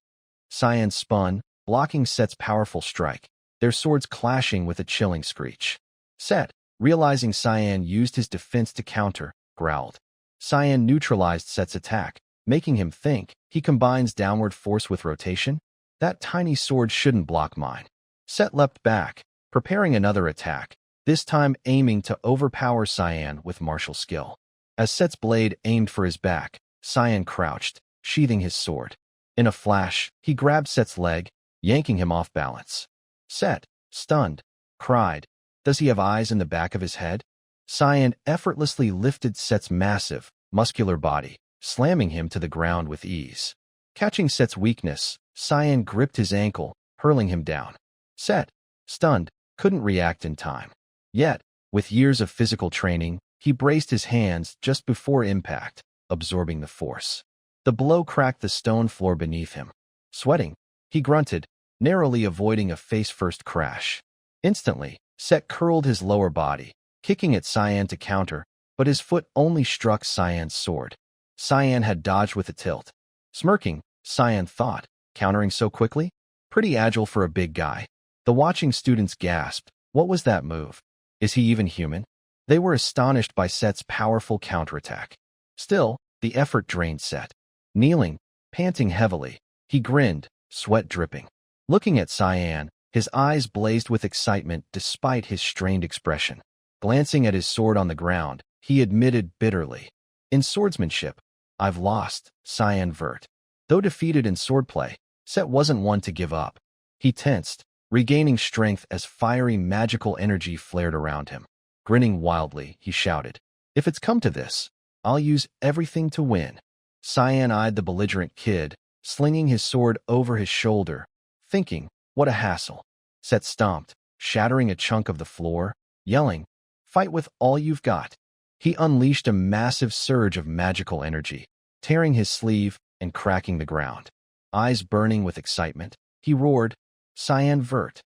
Cyan spun, blocking Set's powerful strike, their swords clashing with a chilling screech. Set, realizing Cyan used his defense to counter, growled. Cyan neutralized Set's attack, making him think, he combines downward force with rotation? That tiny sword shouldn't block mine. Set leapt back, preparing another attack, this time aiming to overpower Cyan with martial skill. As Set's blade aimed for his back, Cyan crouched, sheathing his sword. In a flash, he grabbed Set's leg, yanking him off balance. Set, stunned, cried, does he have eyes in the back of his head? Cyan effortlessly lifted Set's massive, muscular body, slamming him to the ground with ease. Catching Set's weakness, Cyan gripped his ankle, hurling him down. Set, stunned, couldn't react in time. Yet, with years of physical training, he braced his hands just before impact, absorbing the force. The blow cracked the stone floor beneath him. Sweating, he grunted, narrowly avoiding a face-first crash. Instantly, Set curled his lower body, kicking at Cyan to counter, but his foot only struck Cyan's sword. Cyan had dodged with a tilt. Smirking, Cyan thought, countering so quickly? Pretty agile for a big guy. The watching students gasped, what was that move? Is he even human? They were astonished by Set's powerful counterattack. Still, the effort drained Set. Kneeling, panting heavily, he grinned, sweat dripping. Looking at Cyan, his eyes blazed with excitement despite his strained expression. Glancing at his sword on the ground, he admitted bitterly, in swordsmanship, I've lost, Cyan Vert. Though defeated in swordplay, Set wasn't one to give up. He tensed, regaining strength as fiery magical energy flared around him. Grinning wildly, he shouted, if it's come to this, I'll use everything to win. Cyan eyed the belligerent kid, slinging his sword over his shoulder, thinking, what a hassle. Set stomped, shattering a chunk of the floor, yelling, fight with all you've got. He unleashed a massive surge of magical energy, tearing his sleeve and cracking the ground. Eyes burning with excitement, he roared, Cyan Vert.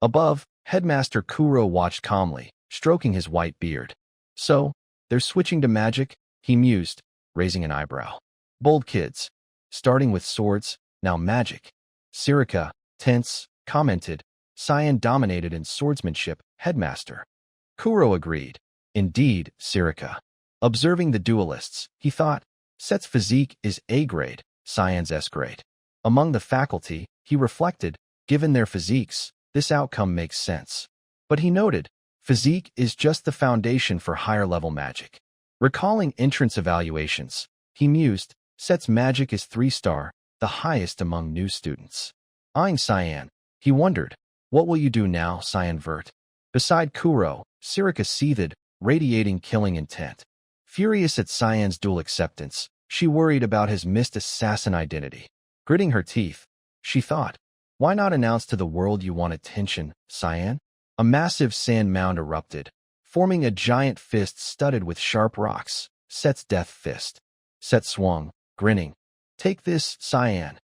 Above, Headmaster Kuro watched calmly, stroking his white beard. So, they're switching to magic, he mused, raising an eyebrow. Bold kids. Starting with swords, now magic. Sirika, tense, commented, Cyan dominated in swordsmanship, Headmaster. Kuro agreed. Indeed, Sirika. Observing the duelists, he thought, Set's physique is A-grade, Cyan's S-grade. Among the faculty, he reflected, given their physiques, this outcome makes sense. But he noted, physique is just the foundation for higher-level magic. Recalling entrance evaluations, he mused, Set's magic is 3-star, the highest among new students. Eyeing Cyan, he wondered, what will you do now, Cyan Vert? Beside Kuro, Sirika seethed, radiating killing intent. Furious at Cyan's dual acceptance, she worried about his missed assassin identity. Gritting her teeth, she thought, why not announce to the world you want attention, Cyan? A massive sand mound erupted, forming a giant fist studded with sharp rocks, Set's death fist. Set swung, grinning. Take this, Cyan.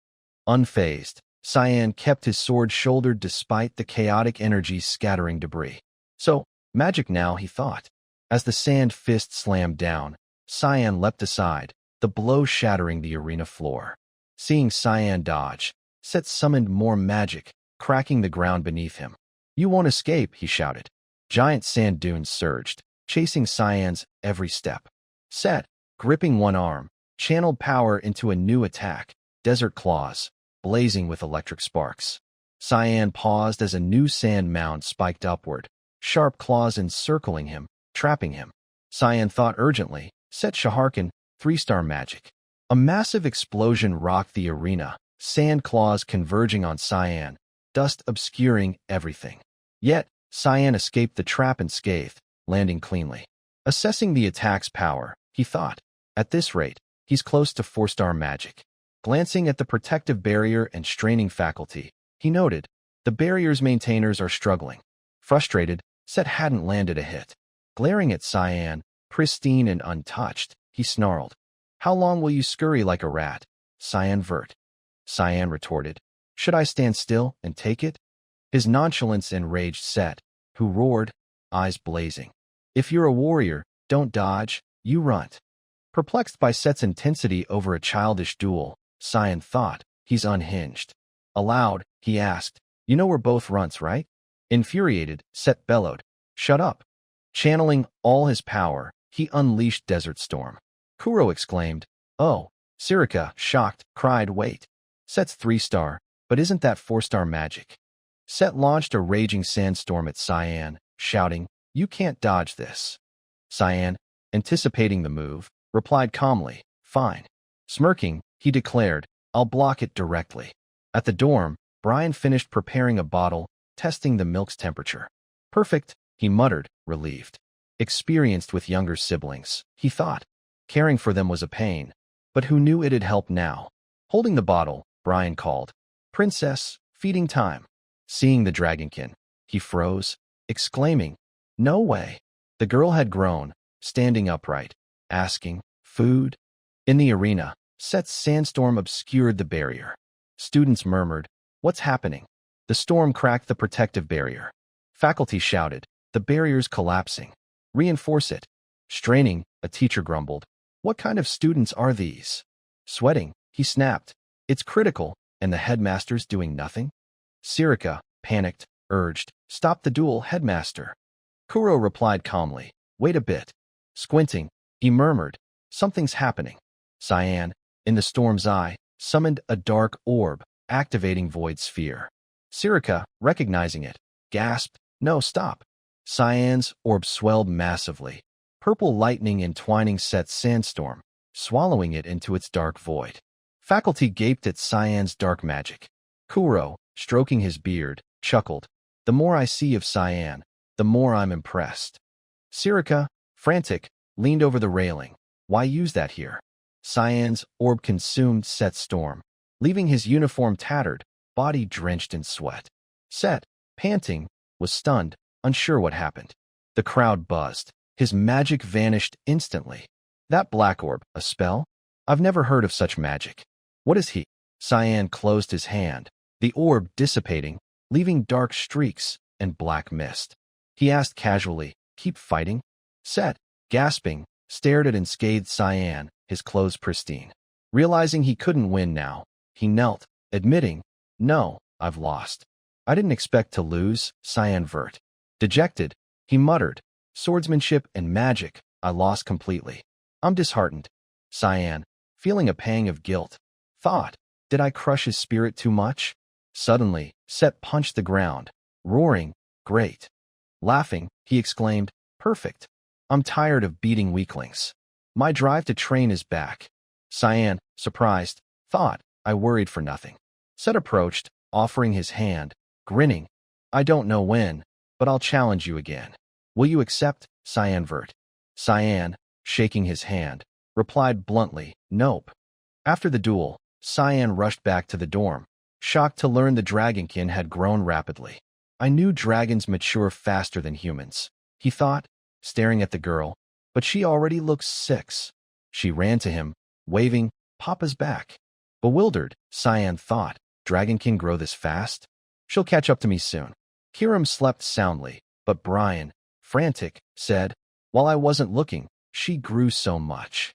Unfazed, Cyan kept his sword shouldered despite the chaotic energy scattering debris. So, magic now, he thought. As the sand fist slammed down, Cyan leapt aside, the blow shattering the arena floor. Seeing Cyan dodge, Set summoned more magic, cracking the ground beneath him. "You won't escape," he shouted. Giant sand dunes surged, chasing Cyan's every step. Set, gripping one arm, channeled power into a new attack, Desert Claws, blazing with electric sparks. Cyan paused as a new sand mound spiked upward, sharp claws encircling him, trapping him. Cyan thought urgently, "Set Shaharkin, 3-star magic." A massive explosion rocked the arena, sand claws converging on Cyan, dust obscuring everything. Yet, Cyan escaped the trap unscathed, landing cleanly. Assessing the attack's power, he thought, "At this rate, he's close to 4-star magic." Glancing at the protective barrier and straining faculty, he noted, the barrier's maintainers are struggling. Frustrated, Set hadn't landed a hit. Glaring at Cyan, pristine and untouched, he snarled, "How long will you scurry like a rat, Cyan Vert?" Cyan retorted, "Should I stand still and take it?" His nonchalance enraged Set, who roared, eyes blazing, "If you're a warrior, don't dodge, you runt." Perplexed by Set's intensity over a childish duel, Cyan thought, "He's unhinged." Aloud, he asked, "You know we're both runts, right?" Infuriated, Set bellowed, "Shut up." Channeling all his power, he unleashed Desert Storm. Kuro exclaimed, "Oh." Sirika, shocked, cried, "Wait. Set's 3-star, but isn't that 4-star magic?" Set launched a raging sandstorm at Cyan, shouting, "You can't dodge this." Cyan, anticipating the move, replied calmly, "Fine." Smirking, he declared, "I'll block it directly." At the dorm, Brian finished preparing a bottle, testing the milk's temperature. "Perfect," he muttered, relieved. Experienced with younger siblings, he thought. Caring for them was a pain, but who knew it'd help now? Holding the bottle, Brian called, "Princess, feeding time." Seeing the dragonkin, he froze, exclaiming, "No way." The girl had grown, standing upright, asking, "Food?" In the arena, Set's sandstorm obscured the barrier. Students murmured, "What's happening?" The storm cracked the protective barrier. Faculty shouted, "The barrier's collapsing. Reinforce it." Straining, a teacher grumbled, "What kind of students are these?" Sweating, he snapped, "It's critical, and the headmaster's doing nothing?" Sirika, panicked, urged, "Stop the duel, headmaster." Kuro replied calmly, "Wait a bit." Squinting, he murmured, "Something's happening." Cyan, in the storm's eye, summoned a dark orb, activating Void Sphere. Sirika, recognizing it, gasped, "No, stop." Cyan's orb swelled massively, purple lightning entwining Set's sandstorm, swallowing it into its dark void. Faculty gaped at Cyan's dark magic. Kuro, stroking his beard, chuckled, "The more I see of Cyan, the more I'm impressed." Sirika, frantic, leaned over the railing. "Why use that here?" Cyan's orb consumed Set's storm, leaving his uniform tattered, body drenched in sweat. Set, panting, was stunned, unsure what happened. The crowd buzzed. His magic vanished instantly. "That black orb, a spell? I've never heard of such magic. What is he?" Cyan closed his hand, the orb dissipating, leaving dark streaks and black mist. He asked casually, "Keep fighting?" Set, gasping, stared at unscathed Cyan, his clothes pristine. Realizing he couldn't win now, he knelt, admitting, "No, I've lost. I didn't expect to lose, Cyan Vert." Dejected, he muttered, "Swordsmanship and magic, I lost completely. I'm disheartened." Cyan, feeling a pang of guilt, thought, "Did I crush his spirit too much?" Suddenly, Set punched the ground, roaring, "Great." Laughing, he exclaimed, "Perfect. I'm tired of beating weaklings. My drive to train is back." Cyan, surprised, thought, "I worried for nothing." Set approached, offering his hand, grinning, "I don't know when, but I'll challenge you again. Will you accept, Cyan Vert?" Cyan, shaking his hand, replied bluntly, "Nope." After the duel, Cyan rushed back to the dorm, shocked to learn the dragonkin had grown rapidly. "I knew dragons mature faster than humans," he thought, staring at the girl, "but she already looks 6. She ran to him, waving, "Papa's back." Bewildered, Cyan thought, Dragonkin grow this fast? She'll catch up to me soon. Kiram slept soundly, but Brian, frantic, said, while I wasn't looking, she grew so much.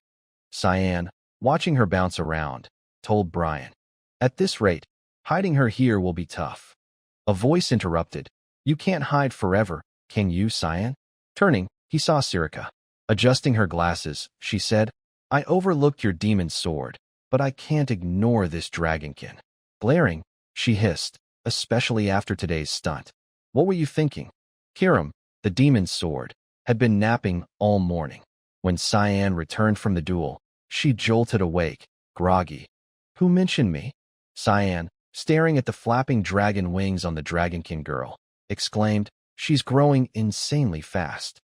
Cyan, watching her bounce around, told Brian, at this rate, hiding her here will be tough. A voice interrupted, you can't hide forever, can you, Cyan? Turning, he saw Sirika. Adjusting her glasses, she said, I overlooked your demon sword, but I can't ignore this dragonkin. Glaring, she hissed, especially after today's stunt. What were you thinking? Kiram, the demon sword, had been napping all morning. When Cyan returned from the duel, she jolted awake, groggy. Who mentioned me? Cyan, staring at the flapping dragon wings on the dragonkin girl, exclaimed, she's growing insanely fast.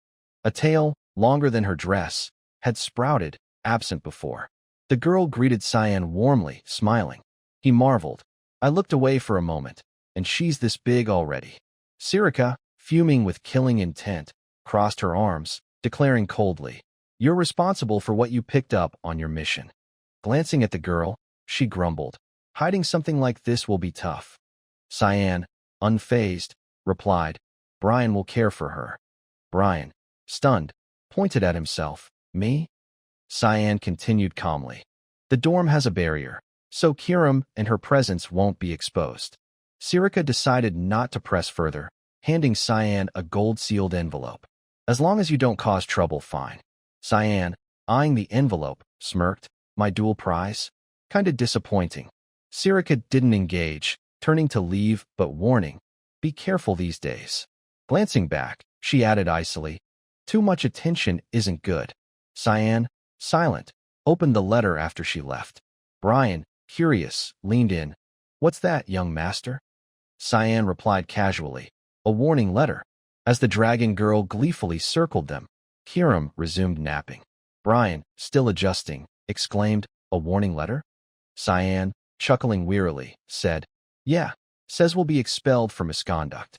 A tail, longer than her dress, had sprouted, absent before. The girl greeted Cyan warmly, smiling. He marveled. I looked away for a moment, and she's this big already. Sirika, fuming with killing intent, crossed her arms, declaring coldly, you're responsible for what you picked up on your mission. Glancing at the girl, she grumbled, hiding something like this will be tough. Cyan, unfazed, replied, Brian will care for her. Brian, stunned, pointed at himself, me? Cyan continued calmly. The dorm has a barrier, so Kiram and her presence won't be exposed. Sirika decided not to press further, handing Cyan a gold-sealed envelope. As long as you don't cause trouble, fine. Cyan, eyeing the envelope, smirked, my dual prize? Kinda disappointing. Sirika didn't engage, turning to leave, but warning, be careful these days. Glancing back, she added icily, too much attention isn't good. Cyan, silent, opened the letter after she left. Brian, curious, leaned in. What's that, young master? Cyan replied casually, a warning letter. As the dragon girl gleefully circled them, Kiram resumed napping. Brian, still adjusting, exclaimed, a warning letter? Cyan, chuckling wearily, said, yeah, says we'll be expelled for misconduct.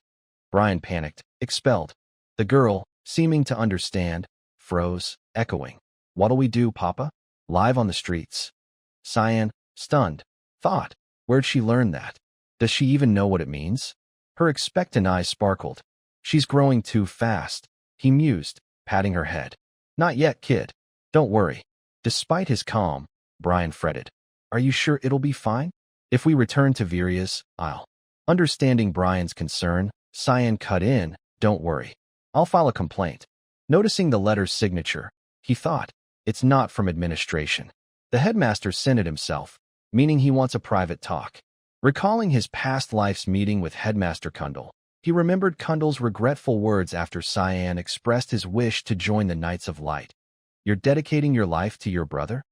Brian panicked, expelled. The girl, seeming to understand, froze, echoing, what'll we do, Papa? Live on the streets. Cyan, stunned, thought, where'd she learn that? Does she even know what it means? Her expectant eyes sparkled. She's growing too fast, he mused, patting her head. Not yet, kid. Don't worry. Despite his calm, Brian fretted. Are you sure it'll be fine? If we return to Viria's, I'll. Understanding Brian's concern, Cyan cut in, don't worry. I'll file a complaint. Noticing the letter's signature, he thought, it's not from administration. The headmaster sent it himself, meaning he wants a private talk. Recalling his past life's meeting with Headmaster Kundal, he remembered Kundal's regretful words after Cyan expressed his wish to join the Knights of Light. You're dedicating your life to your brother?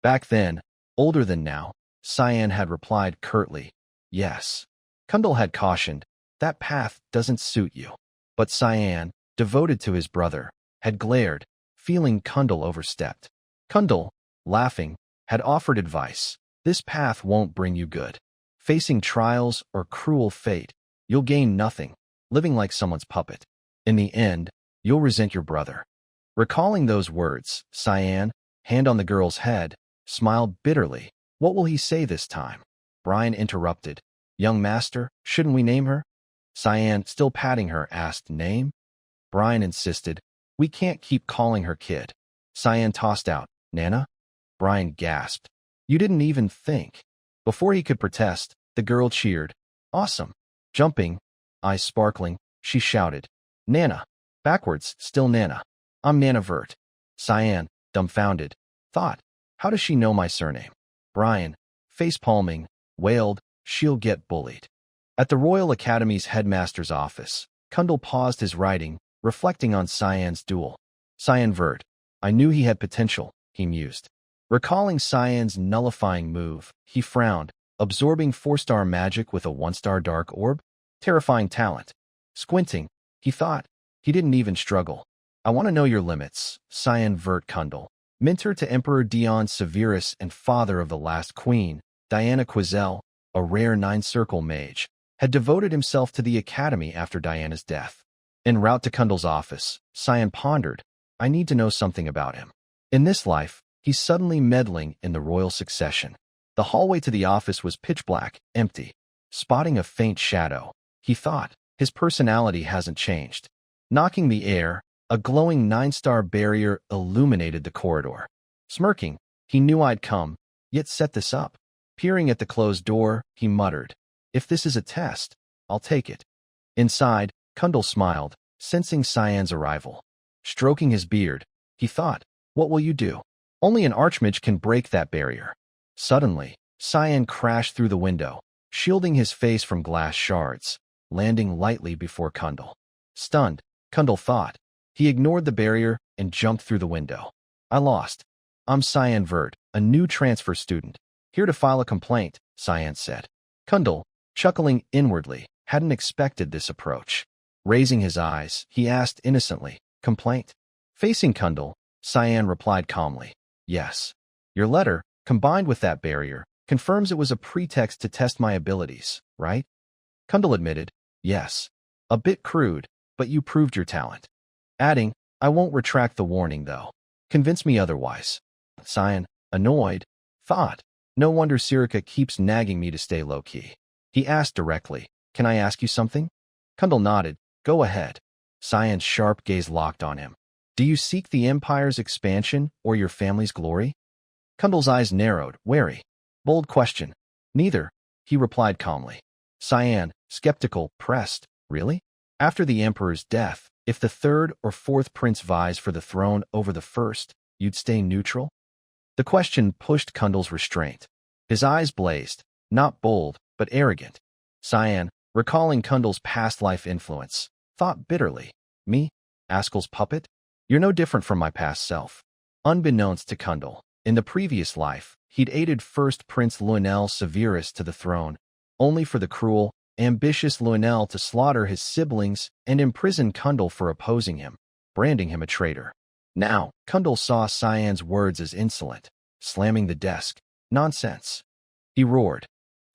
Back then, older than now, Cyan had replied curtly, yes. Kundal had cautioned, that path doesn't suit you. But Cyan, devoted to his brother, had glared, feeling Kundal overstepped. Kundal, laughing, had offered advice. This path won't bring you good. Facing trials or cruel fate, you'll gain nothing, living like someone's puppet. In the end, you'll resent your brother. Recalling those words, Cyan, hand on the girl's head, smiled bitterly. What will he say this time? Brian interrupted. Young master, shouldn't we name her? Cyan, still patting her, asked, name? Brian insisted. We can't keep calling her kid. Cyan tossed out, Nana? Brian gasped. You didn't even think. Before he could protest, the girl cheered. Awesome. Jumping, eyes sparkling, she shouted. Nana. Backwards, still Nana. I'm Nana Vert. Cyan, dumbfounded, thought, how does she know my surname? Brian, face palming, wailed, she'll get bullied. At the Royal Academy's headmaster's office, Kundal paused his writing, reflecting on Cyan's duel. Cyan Vert. I knew he had potential, he mused. Recalling Cyan's nullifying move, he frowned, absorbing 4-star magic with a 1-star dark orb? Terrifying talent. Squinting, he thought, he didn't even struggle. I want to know your limits, Cyan Vert Kundal. Mentor to Emperor Dion Severus and father of the last queen, Diana Quizelle, a rare 9-circle mage, had devoted himself to the academy after Diana's death. En route to Kundal's office, Cyan pondered, I need to know something about him. In this life, he's suddenly meddling in the royal succession. The hallway to the office was pitch black, empty. Spotting a faint shadow, he thought, his personality hasn't changed. Knocking the air, a glowing 9-star barrier illuminated the corridor. Smirking, he knew I'd come, yet set this up. Peering at the closed door, he muttered, "If this is a test, I'll take it." Inside, Kundal smiled, sensing Cyan's arrival. Stroking his beard, he thought, "What will you do? Only an archmage can break that barrier." Suddenly, Cyan crashed through the window, shielding his face from glass shards, landing lightly before Kundal. Stunned, Kundal thought. He ignored the barrier and jumped through the window. "I lost. I'm Cyan Vert, a new transfer student. Here to file a complaint," Cyan said. Kundal, chuckling inwardly, hadn't expected this approach. Raising his eyes, he asked innocently, "Complaint?" Facing Kundal, Cyan replied calmly, "Yes. Your letter, combined with that barrier, confirms it was a pretext to test my abilities, right?" Kundal admitted, "Yes. A bit crude, but you proved your talent." Adding, "I won't retract the warning, though. Convince me otherwise." Cyan, annoyed, thought, "No wonder Sirika keeps nagging me to stay low-key." He asked directly, "Can I ask you something?" Kundal nodded, "Go ahead." Cyan's sharp gaze locked on him. "Do you seek the Empire's expansion or your family's glory?" Kundal's eyes narrowed, wary. "Bold question." "Neither," he replied calmly. Cyan, skeptical, pressed, "Really? After the Emperor's death, if the third or fourth prince vies for the throne over the first, you'd stay neutral?" The question pushed Kundal's restraint. His eyes blazed, not bold, but arrogant. Cyan, recalling Kundal's past life influence, thought bitterly, "Me? Askel's puppet? You're no different from my past self." Unbeknownst to Kundal, in the previous life, he'd aided first Prince Lionel Severus to the throne, only for the cruel, ambitious Lionel to slaughter his siblings and imprison Kundal for opposing him, branding him a traitor. Now, Kundal saw Cyan's words as insolent, slamming the desk. "Nonsense." He roared.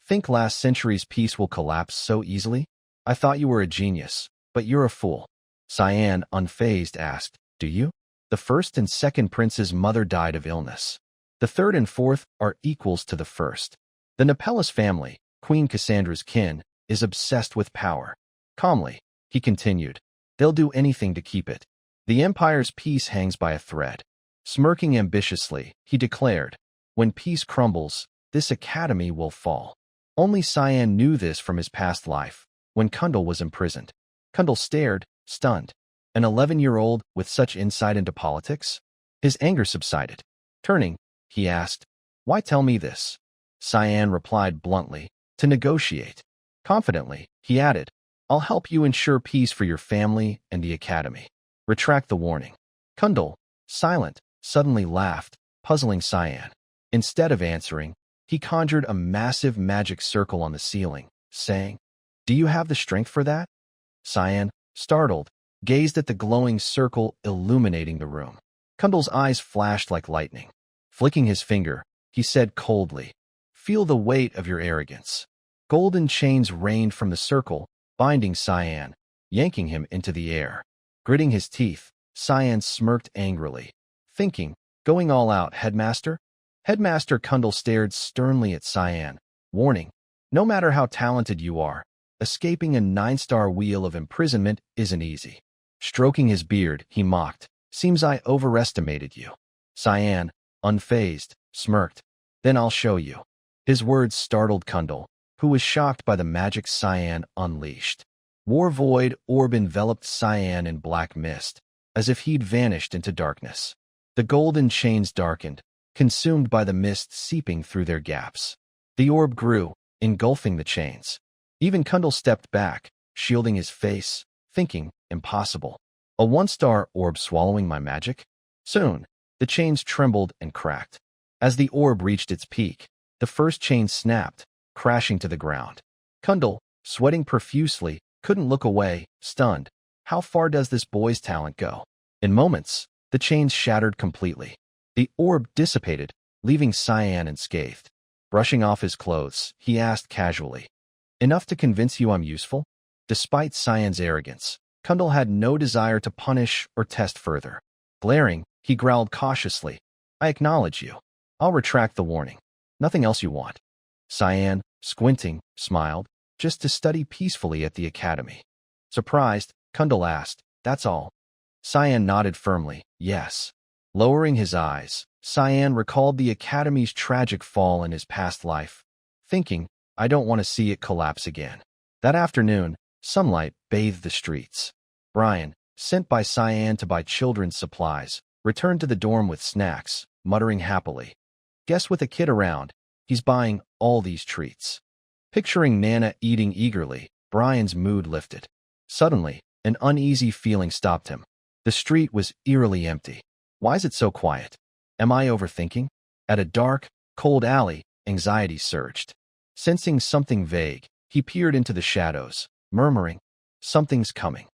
"Think last century's peace will collapse so easily? I thought you were a genius, but you're a fool." Cyan, unfazed, asked, "Do you? The first and second prince's mother died of illness. The third and fourth are equals to the first. The Nepellus family, Queen Cassandra's kin, is obsessed with power." Calmly, he continued, "They'll do anything to keep it. The Empire's peace hangs by a thread." Smirking ambitiously, he declared, "When peace crumbles, this academy will fall." Only Cyan knew this from his past life, when Kundal was imprisoned. Kundal stared, stunned. An 11-year-old with such insight into politics? His anger subsided. Turning, he asked, "Why tell me this?" Cyan replied bluntly, "To negotiate." Confidently, he added, "I'll help you ensure peace for your family and the academy. Retract the warning." Kundal, silent, suddenly laughed, puzzling Cyan. Instead of answering, he conjured a massive magic circle on the ceiling, saying, "Do you have the strength for that?" Cyan, startled, gazed at the glowing circle illuminating the room. Kundal's eyes flashed like lightning. Flicking his finger, he said coldly, "Feel the weight of your arrogance." Golden chains rained from the circle, binding Cyan, yanking him into the air. Gritting his teeth, Cyan smirked angrily, thinking, "Going all out, Headmaster?" Headmaster Kundal stared sternly at Cyan, warning, "No matter how talented you are, escaping a 9-star wheel of imprisonment isn't easy." Stroking his beard, he mocked, "Seems I overestimated you." Cyan, unfazed, smirked, "Then I'll show you." His words startled Kundal, who was shocked by the magic Cyan unleashed. War void orb enveloped Cyan in black mist, as if he'd vanished into darkness. The golden chains darkened, consumed by the mist seeping through their gaps. The orb grew, engulfing the chains. Even Kundal stepped back, shielding his face, thinking, "Impossible. A 1-star orb swallowing my magic?" Soon, the chains trembled and cracked. As the orb reached its peak, the first chain snapped, crashing to the ground. Kundal, sweating profusely, couldn't look away, stunned. How far does this boy's talent go? In moments, the chains shattered completely. The orb dissipated, leaving Cyan unscathed. Brushing off his clothes, he asked casually, "Enough to convince you I'm useful?" Despite Cyan's arrogance, Kundal had no desire to punish or test further. Glaring, he growled cautiously, "I acknowledge you. I'll retract the warning." Nothing else you want? Cyan, squinting, smiled. Just to study peacefully at the academy. Surprised, Kundal asked, that's all? Cyan nodded firmly, yes. Lowering his eyes, Cyan recalled the academy's tragic fall in his past life, thinking, I don't want to see it collapse again. That afternoon, sunlight bathed the streets. Brian, sent by Cyan to buy children's supplies, returned to the dorm with snacks, muttering happily. Guess with a kid around, he's buying all these treats. Picturing Nana eating eagerly, Brian's mood lifted. Suddenly, an uneasy feeling stopped him. The street was eerily empty. Why is it so quiet? Am I overthinking? At a dark, cold alley, anxiety surged. Sensing something vague, he peered into the shadows, murmuring, something's coming.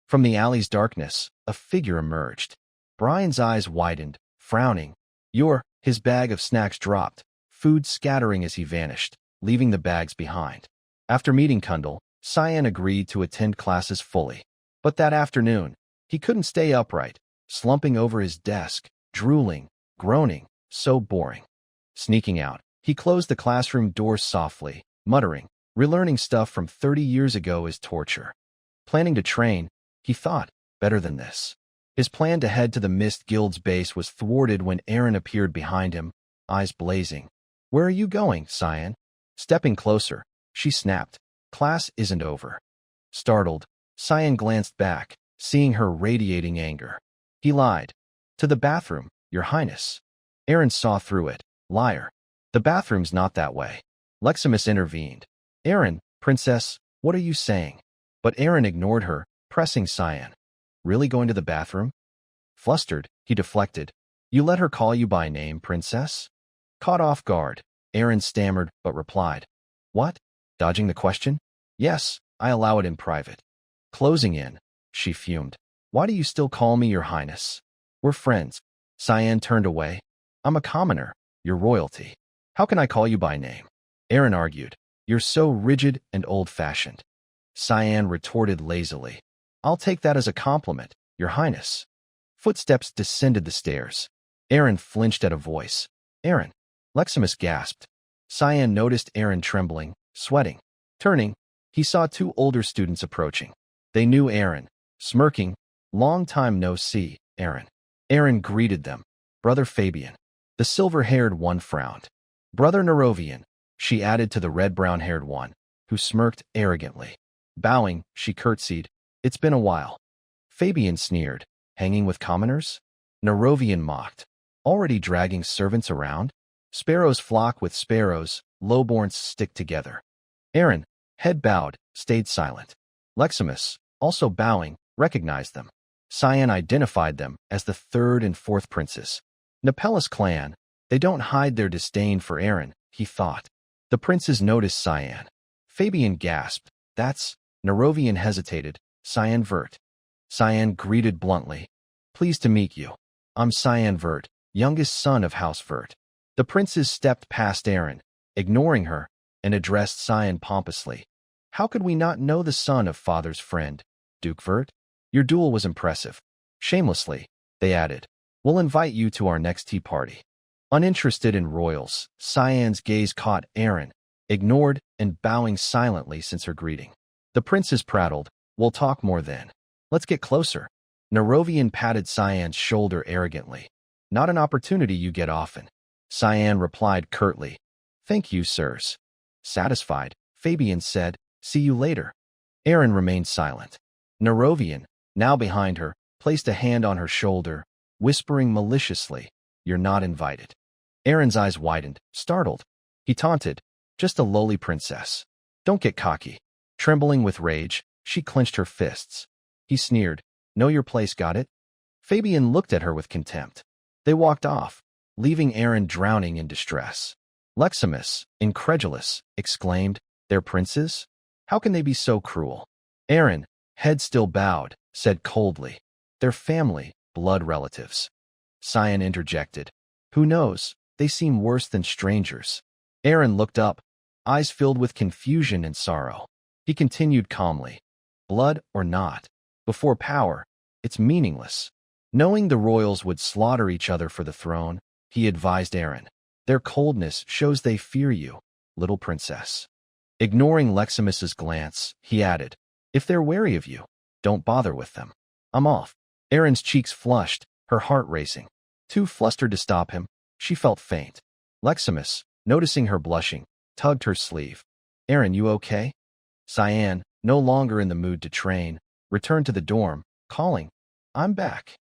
From the alley's darkness, a figure emerged. Brian's eyes widened, frowning. His bag of snacks dropped, food scattering as he vanished, leaving the bags behind. After meeting Kundal, Cyan agreed to attend classes fully. But that afternoon, he couldn't stay upright, slumping over his desk, drooling, groaning, so boring. Sneaking out, he closed the classroom doors softly, muttering, relearning stuff from 30 years ago is torture. Planning to train, he thought, better than this. His plan to head to the Mist Guild's base was thwarted when Aaron appeared behind him, eyes blazing. Where are you going, Cyan? Stepping closer, she snapped. Class isn't over. Startled, Cyan glanced back, seeing her radiating anger. He lied. To the bathroom, Your Highness. Aaron saw through it. Liar. The bathroom's not that way. Leximus intervened. Aaron, Princess, what are you saying? But Aaron ignored her, pressing Cyan. Really going to the bathroom? Flustered, he deflected. You let her call you by name, Princess? Caught off guard, Aaron stammered but replied. What? Dodging the question? Yes, I allow it in private. Closing in, she fumed. Why do you still call me Your Highness? We're friends. Cyan turned away. I'm a commoner, your royalty. How can I call you by name? Aaron argued. You're so rigid and old-fashioned. Cyan retorted lazily. I'll take that as a compliment, Your Highness. Footsteps descended the stairs. Aaron flinched at a voice. Aaron. Leximus gasped. Cyan noticed Aaron trembling, sweating. Turning, he saw two older students approaching. They knew Aaron. Smirking, long time no see, Aaron. Aaron greeted them. Brother Fabian. The silver-haired one frowned. Brother Nerovian, she added to the red-brown-haired one, who smirked arrogantly. Bowing, she curtsied. It's been a while. Fabian sneered. Hanging with commoners? Nerovian mocked. Already dragging servants around? Sparrows flock with sparrows, lowborns stick together. Aaron, head bowed, stayed silent. Leximus, also bowing, recognized them. Cyan identified them as the third and fourth princes. Nepellus clan, they don't hide their disdain for Aaron, he thought. The princes noticed Cyan. Fabian gasped. That's... Nerovian hesitated. Cyan Vert. Cyan greeted bluntly. Pleased to meet you. I'm Cyan Vert, youngest son of House Vert. The princes stepped past Aaron, ignoring her, and addressed Cyan pompously. How could we not know the son of father's friend, Duke Vert? Your duel was impressive. Shamelessly, they added. We'll invite you to our next tea party. Uninterested in royals, Cyan's gaze caught Aaron, ignored and bowing silently since her greeting. The princes prattled. We'll talk more then. Let's get closer. Nerovian patted Cyan's shoulder arrogantly. Not an opportunity you get often. Cyan replied curtly. Thank you, sirs. Satisfied, Fabian said, see you later. Aaron remained silent. Nerovian, now behind her, placed a hand on her shoulder, whispering maliciously, You're not invited. Aaron's eyes widened, startled. He taunted, Just a lowly princess. Don't get cocky. Trembling with rage, she clenched her fists. He sneered, Know your place, got it? Fabian looked at her with contempt. They walked off, leaving Aaron drowning in distress. Leximus, incredulous, exclaimed, They're princes? How can they be so cruel? Aaron, head still bowed, said coldly, They're family, blood relatives. Cyan interjected, Who knows, they seem worse than strangers. Aaron looked up, eyes filled with confusion and sorrow. He continued calmly, Blood or not, before power, it's meaningless. Knowing the royals would slaughter each other for the throne, he advised Aaron, Their coldness shows they fear you, little princess. Ignoring Leximus's glance, he added, if they're wary of you, don't bother with them. I'm off. Erin's cheeks flushed, her heart racing. Too flustered to stop him, she felt faint. Leximus, noticing her blushing, tugged her sleeve. Erin, you okay? Cyan, no longer in the mood to train, returned to the dorm, calling, I'm back.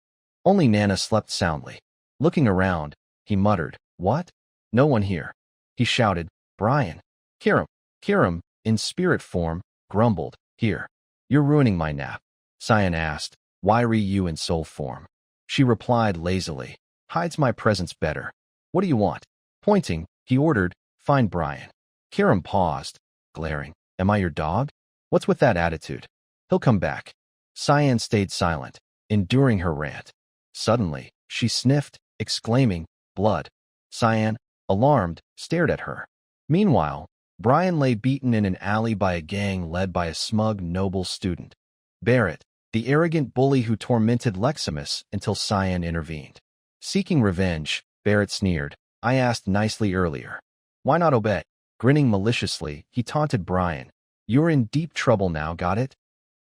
Only Nana slept soundly. Looking around, he muttered, what? No one here. He shouted, Brian. Kiram. Kiram, in spirit form, grumbled, here. You're ruining my nap. Cyan asked, why re you in soul form? She replied lazily, hides my presence better. What do you want? Pointing, he ordered, find Brian. Kiram paused, glaring, am I your dog? What's with that attitude? He'll come back. Cyan stayed silent, enduring her rant. Suddenly, she sniffed, exclaiming, blood. Cyan, alarmed, stared at her. Meanwhile, Brian lay beaten in an alley by a gang led by a smug, noble student. Barrett, the arrogant bully who tormented Leximus until Cyan intervened. Seeking revenge, Barrett sneered, I asked nicely earlier. Why not obey? Grinning maliciously, he taunted Brian. You're in deep trouble now, got it?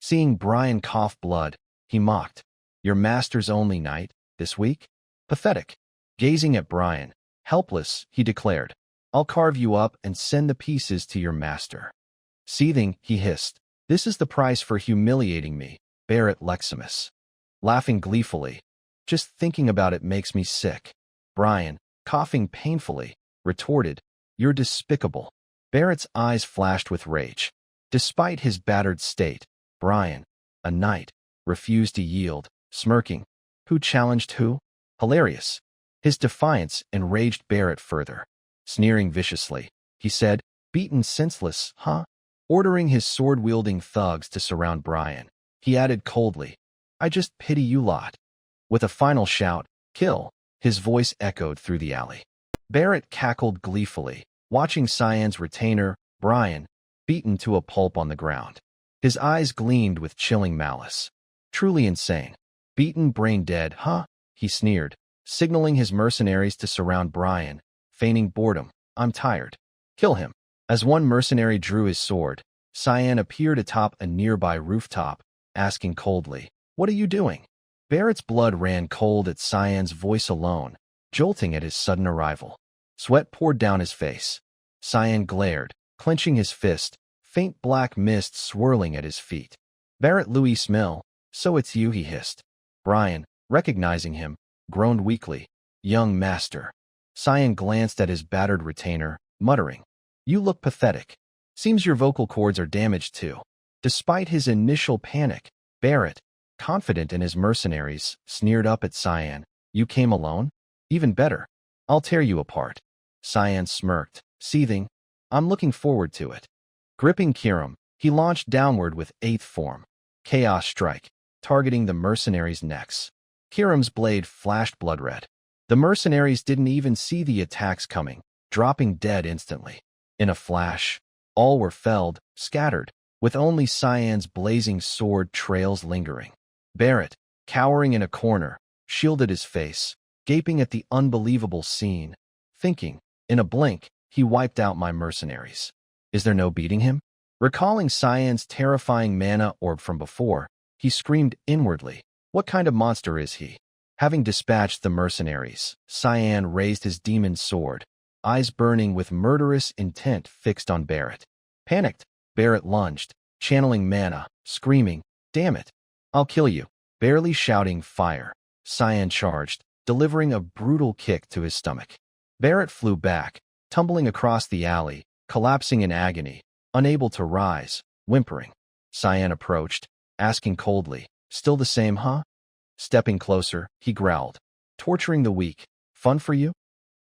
Seeing Brian cough blood, he mocked. Your master's only night, this week? Pathetic. Gazing at Brian, helpless, he declared, I'll carve you up and send the pieces to your master. Seething, he hissed, this is the price for humiliating me, Barrett Leximus. Laughing gleefully, just thinking about it makes me sick. Brian, coughing painfully, retorted, you're despicable. Barrett's eyes flashed with rage. Despite his battered state, Brian, a knight, refused to yield, smirking. Who challenged who? Hilarious. His defiance enraged Barrett further. Sneering viciously, he said, beaten senseless, huh? Ordering his sword-wielding thugs to surround Brian, he added coldly, I just pity you lot. With a final shout, kill, his voice echoed through the alley. Barrett cackled gleefully, watching Cyan's retainer, Brian, beaten to a pulp on the ground. His eyes gleamed with chilling malice. Truly insane. Beaten brain dead, huh? He sneered, signaling his mercenaries to surround Brian, feigning boredom. I'm tired. Kill him. As one mercenary drew his sword, Cyan appeared atop a nearby rooftop, asking coldly, what are you doing? Barrett's blood ran cold at Cyan's voice alone, jolting at his sudden arrival. Sweat poured down his face. Cyan glared, clenching his fist, faint black mist swirling at his feet. Barrett Louis Smil, so it's you, he hissed. Brian, recognizing him, groaned weakly. Young master. Cyan glanced at his battered retainer, muttering, you look pathetic. Seems your vocal cords are damaged too. Despite his initial panic, Barrett, confident in his mercenaries, sneered up at Cyan. You came alone? Even better. I'll tear you apart. Cyan smirked, seething. I'm looking forward to it. Gripping Kiram, he launched downward with 8th form. Chaos Strike, targeting the mercenaries' necks. Kiram's blade flashed blood red. The mercenaries didn't even see the attacks coming, dropping dead instantly. In a flash, all were felled, scattered, with only Cyan's blazing sword trails lingering. Barrett, cowering in a corner, shielded his face, gaping at the unbelievable scene, thinking, in a blink, he wiped out my mercenaries. Is there no beating him? Recalling Cyan's terrifying mana orb from before, he screamed inwardly, what kind of monster is he? Having dispatched the mercenaries, Cyan raised his demon sword, eyes burning with murderous intent fixed on Barrett. Panicked, Barrett lunged, channeling mana, screaming, damn it, I'll kill you. Barely shouting fire, Cyan charged, delivering a brutal kick to his stomach. Barrett flew back, tumbling across the alley, collapsing in agony, unable to rise, whimpering. Cyan approached, asking coldly, still the same, huh? Stepping closer, he growled, torturing the weak, fun for you?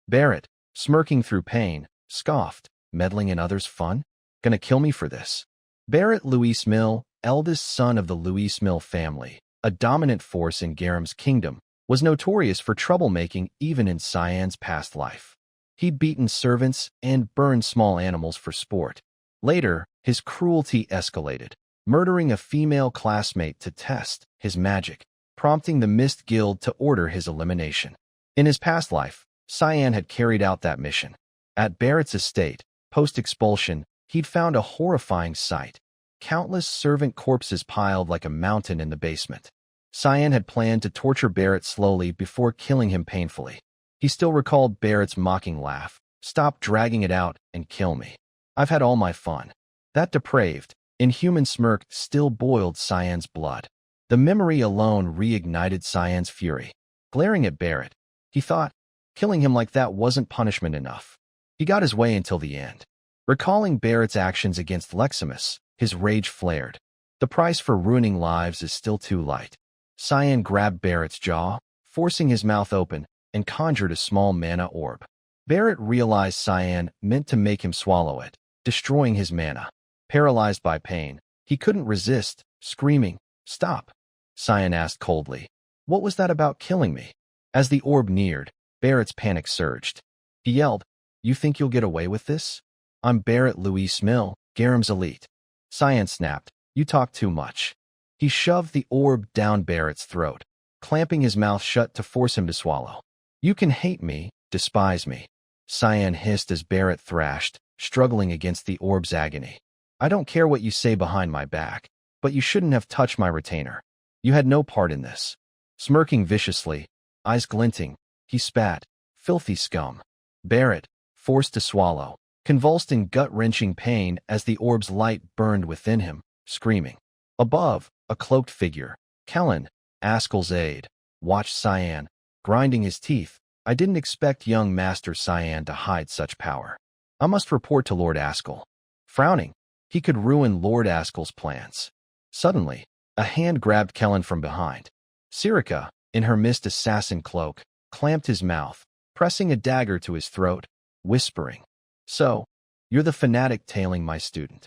Barrett, smirking through pain, scoffed, meddling in others' fun? Gonna kill me for this. Barrett Louis Mill, eldest son of the Louis Mill family, a dominant force in Garam's kingdom, was notorious for troublemaking even in Cyan's past life. He'd beaten servants and burned small animals for sport. Later, his cruelty escalated, murdering a female classmate to test his magic, prompting the Mist Guild to order his elimination. In his past life, Cyan had carried out that mission. At Barrett's estate, post-expulsion, he'd found a horrifying sight. Countless servant corpses piled like a mountain in the basement. Cyan had planned to torture Barrett slowly before killing him painfully. He still recalled Barrett's mocking laugh. "Stop dragging it out and kill me. I've had all my fun." That depraved, inhuman smirk still boiled Cyan's blood. The memory alone reignited Cyan's fury. Glaring at Barrett, he thought, killing him like that wasn't punishment enough. He got his way until the end. Recalling Barrett's actions against Leximus, his rage flared. The price for ruining lives is still too light. Cyan grabbed Barrett's jaw, forcing his mouth open, and conjured a small mana orb. Barrett realized Cyan meant to make him swallow it, destroying his mana. Paralyzed by pain, he couldn't resist, screaming, "Stop!" Cyan asked coldly, "What was that about killing me?" As the orb neared, Barrett's panic surged. He yelled, "You think you'll get away with this? I'm Barrett Louis Smil, Garam's elite." Cyan snapped, "You talk too much." He shoved the orb down Barrett's throat, clamping his mouth shut to force him to swallow. "You can hate me, despise me," Cyan hissed as Barrett thrashed, struggling against the orb's agony. "I don't care what you say behind my back, but you shouldn't have touched my retainer. You had no part in this." Smirking viciously, eyes glinting, he spat, "Filthy scum." Barrett, forced to swallow, convulsed in gut-wrenching pain as the orb's light burned within him, screaming. Above, a cloaked figure, Kellen, Askel's aide, watched Cyan, grinding his teeth. "I didn't expect young Master Cyan to hide such power. I must report to Lord Askel." Frowning, he could ruin Lord Askel's plans. Suddenly, a hand grabbed Kellen from behind. Sirica, in her mist assassin cloak, clamped his mouth, pressing a dagger to his throat, whispering, "So, you're the fanatic tailing my student."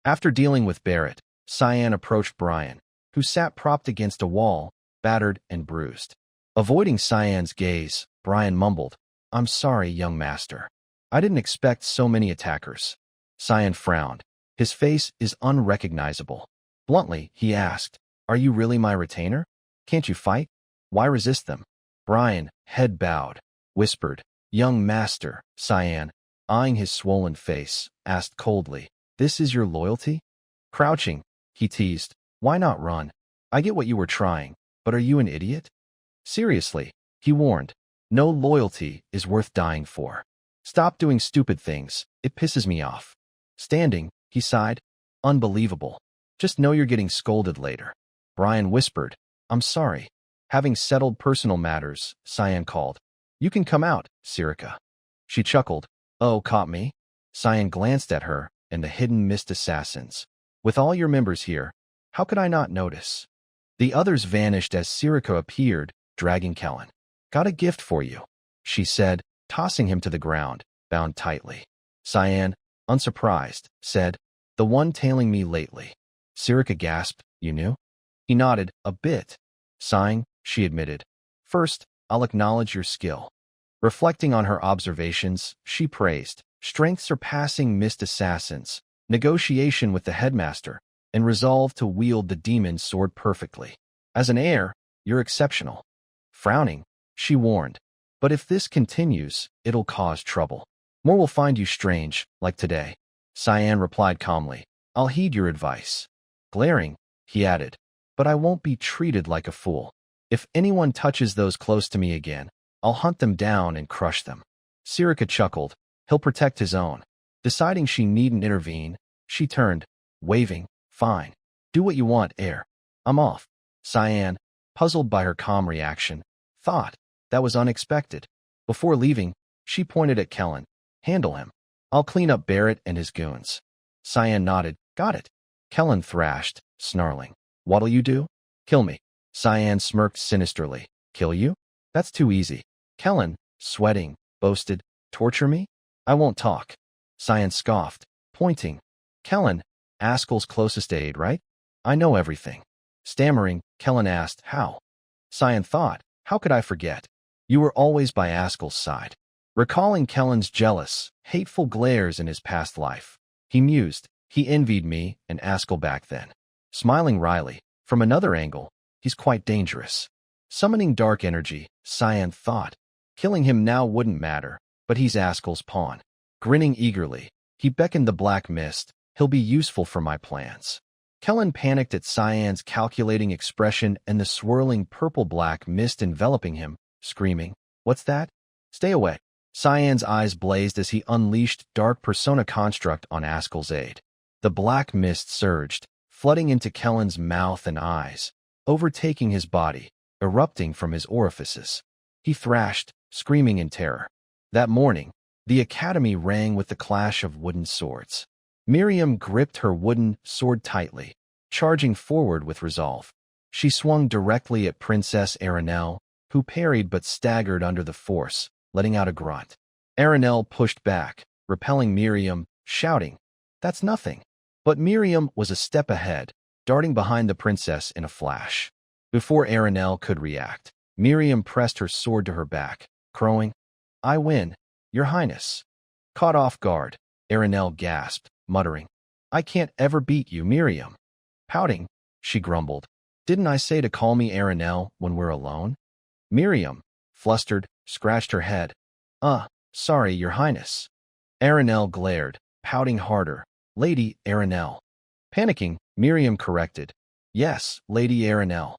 After dealing with Barrett, Cyan approached Brian, who sat propped against a wall, battered and bruised. Avoiding Cyan's gaze, Brian mumbled, "I'm sorry, young master. I didn't expect so many attackers." Cyan frowned. His face is unrecognizable. Bluntly, he asked, "Are you really my retainer? Can't you fight? Why resist them?" Brian, head bowed, whispered, "Young master," Cyan, eyeing his swollen face, asked coldly, "This is your loyalty?" Crouching, he teased, "Why not run? I get what you were trying, but are you an idiot?" Seriously, he warned, "No loyalty is worth dying for. Stop doing stupid things, it pisses me off." Standing, he sighed, "Unbelievable. Just know you're getting scolded later." Brian whispered, "I'm sorry." Having settled personal matters, Cyan called, "You can come out, Sirica." She chuckled, "Oh, caught me?" Cyan glanced at her and the hidden mist assassins. "With all your members here, how could I not notice?" The others vanished as Sirica appeared, dragging Kellen. "Got a gift for you," she said, tossing him to the ground, bound tightly. Cyan, unsurprised, said, "The one tailing me lately." Sirica gasped, "You knew?" He nodded, a bit. Sighing, she admitted, "First, I'll acknowledge your skill." Reflecting on her observations, she praised, "Strength surpassing mist assassins, negotiation with the headmaster, and resolve to wield the demon's sword perfectly. As an heir, you're exceptional." Frowning, she warned, "But if this continues, it'll cause trouble. More will find you strange, like today." Cyan replied calmly, "I'll heed your advice." Glaring, he added, "But I won't be treated like a fool. If anyone touches those close to me again, I'll hunt them down and crush them." Sirica chuckled, "He'll protect his own." Deciding she needn't intervene, she turned, waving, "Fine. Do what you want, heir. I'm off." Cyan, puzzled by her calm reaction, thought, that was unexpected. Before leaving, she pointed at Kellen, "Handle him. I'll clean up Barrett and his goons." Cyan nodded, "Got it." Kellen thrashed, snarling, "What'll you do?" "Kill me." Cyan smirked sinisterly, "Kill you? That's too easy." Kellen, sweating, boasted, "Torture me? I won't talk." Cyan scoffed, pointing. "Kellen, Askel's closest aide, right? I know everything." Stammering, Kellen asked, "How?" Cyan thought, "How could I forget? You were always by Askel's side." Recalling Kellen's jealous, hateful glares in his past life, he mused, "He envied me and Askel back then." Smiling wryly, from another angle, he's quite dangerous. Summoning dark energy, Cyan thought, Killing him now wouldn't matter, but he's Askel's pawn. Grinning eagerly, he beckoned the black mist. He'll be useful for my plans. Kellen panicked at Cyan's calculating expression and the swirling purple-black mist enveloping him, screaming, "What's that? Stay away." Cyan's eyes blazed as he unleashed Dark Persona Construct on Askel's aid. The black mist surged, flooding into Kellen's mouth and eyes, overtaking his body, erupting from his orifices. He thrashed, screaming in terror. That morning, the academy rang with the clash of wooden swords. Miriam gripped her wooden sword tightly, charging forward with resolve. She swung directly at Princess Aranel, who parried but staggered under the force, letting out a grunt. Aranel pushed back, repelling Miriam, shouting, "That's nothing." But Miriam was a step ahead, darting behind the princess in a flash. Before Aranel could react, Miriam pressed her sword to her back, crowing, "I win, Your Highness." Caught off guard, Aranel gasped, muttering, "I can't ever beat you, Miriam." Pouting, she grumbled, "Didn't I say to call me Aranel when we're alone?" Miriam, flustered, scratched her head. Sorry, Your Highness." Aranel glared, pouting harder, "Lady Aranel." Panicking, Miriam corrected, "Yes, Lady Aranel."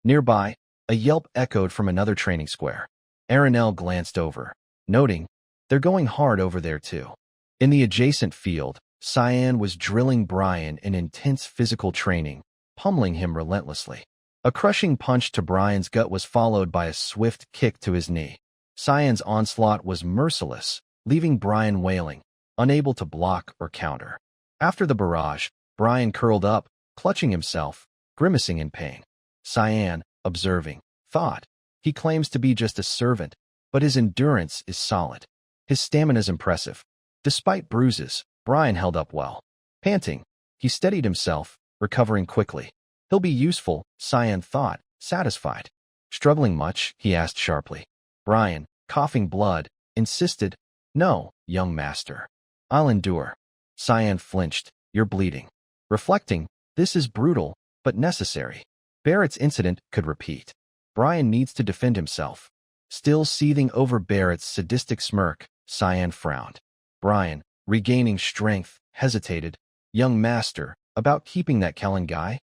Nearby, a yelp echoed from another training square. Aranel glanced over, noting, "They're going hard over there too." In the adjacent field, Cyan was drilling Brian in intense physical training, pummeling him relentlessly. A crushing punch to Brian's gut was followed by a swift kick to his knee. Cyan's onslaught was merciless, leaving Brian wailing, unable to block or counter. After the barrage, Brian curled up, clutching himself, grimacing in pain. Cyan, observing, thought, "He claims to be just a servant, but his endurance is solid. His stamina's impressive." Despite bruises, Brian held up well. Panting, he steadied himself, recovering quickly. "He'll be useful," Cyan thought, satisfied. "Struggling much?" he asked sharply. Brian, coughing blood, insisted, "No, young master. I'll endure." Cyan flinched, "You're bleeding." Reflecting, this is brutal, but necessary. Barrett's incident could repeat. Brian needs to defend himself. Still seething over Barrett's sadistic smirk, Cyan frowned. Brian, regaining strength, hesitated. "Young master, about keeping that Kellen guy?"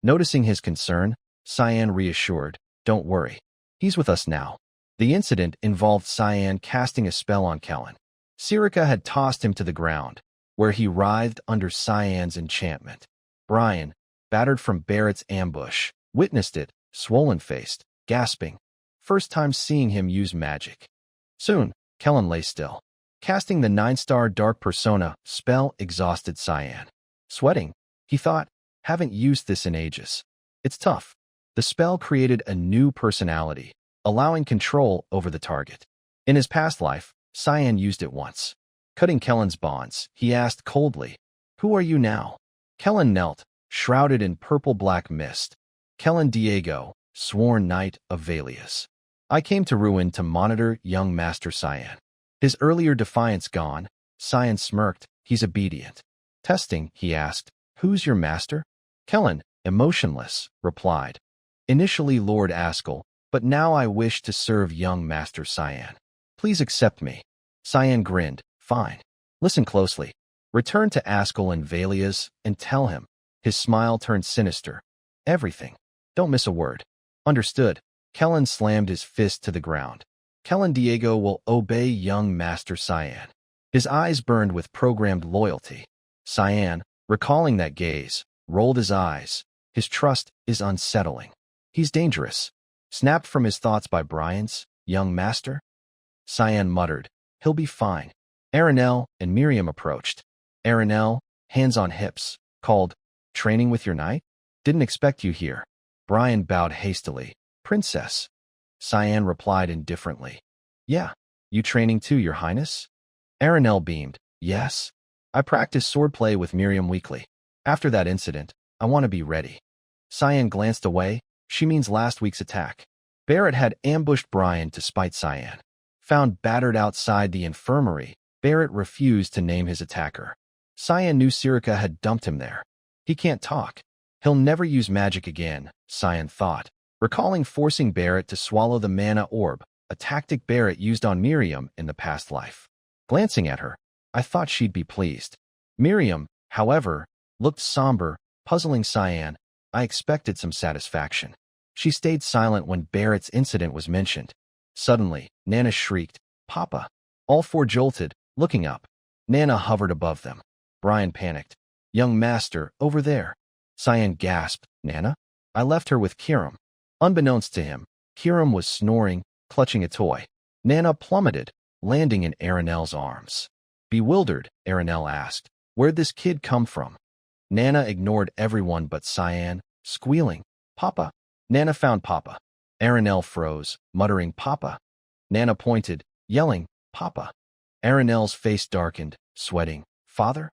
Noticing his concern, Cyan reassured, "Don't worry. He's with us now." The incident involved Cyan casting a spell on Kellen. Sirica had tossed him to the ground, where he writhed under Cyan's enchantment. Brian, battered from Barrett's ambush, witnessed it, swollen-faced, gasping. First time seeing him use magic. Soon, Kellen lay still. Casting the 9-star Dark Persona spell exhausted Cyan. Sweating, he thought, "Haven't used this in ages. It's tough." The spell created a new personality, allowing control over the target. In his past life, Cyan used it once. Cutting Kellen's bonds, he asked coldly, "Who are you now?" Kellen knelt, shrouded in purple-black mist. "Kellen Diego, sworn knight of Valius. I came to Ruin to monitor young Master Cyan." His earlier defiance gone, Cyan smirked, "He's obedient." Testing, he asked, "Who's your master?" Kellen, emotionless, replied, "Initially Lord Askel, but now I wish to serve young Master Cyan. Please accept me." Cyan grinned, "Fine. Listen closely. Return to Askel and Valius and tell him." His smile turned sinister. "Everything. Don't miss a word." "Understood." Kellen slammed his fist to the ground. "Kellen Diego will obey young Master Cyan." His eyes burned with programmed loyalty. Cyan, recalling that gaze, rolled his eyes. His trust is unsettling. "He's dangerous." Snapped from his thoughts by Brian's, "Young master?" Cyan muttered, "He'll be fine." Aranel and Miriam approached. Aranel, hands on hips, called, "Training with your knight? Didn't expect you here." Brian bowed hastily. "Princess." Cyan replied indifferently, "Yeah, you training too, Your Highness?" Aranel beamed, "Yes. I practice swordplay with Miriam weekly. After that incident, I want to be ready." Cyan glanced away. She means last week's attack. Barrett had ambushed Brian to spite Cyan. Found battered outside the infirmary, Barrett refused to name his attacker. Cyan knew Sirica had dumped him there. He can't talk. He'll never use magic again, Cyan thought, recalling forcing Barrett to swallow the mana orb, a tactic Barrett used on Miriam in the past life. Glancing at her, I thought she'd be pleased. Miriam, however, looked somber, puzzling Cyan. I expected some satisfaction. She stayed silent when Barrett's incident was mentioned. Suddenly, Nana shrieked, "Papa!" All four jolted, looking up. Nana hovered above them. Brian panicked. "Young master, over there." Cyan gasped, "Nana?" I left her with Kiram. Unbeknownst to him, Kiram was snoring, clutching a toy. Nana plummeted, landing in Aranel's arms. Bewildered, Aranel asked, "Where'd this kid come from?" Nana ignored everyone but Cyan, squealing, "Papa." Nana found Papa. Aranel froze, muttering, "Papa." Nana pointed, yelling, "Papa." Aranel's face darkened, sweating. "Father?"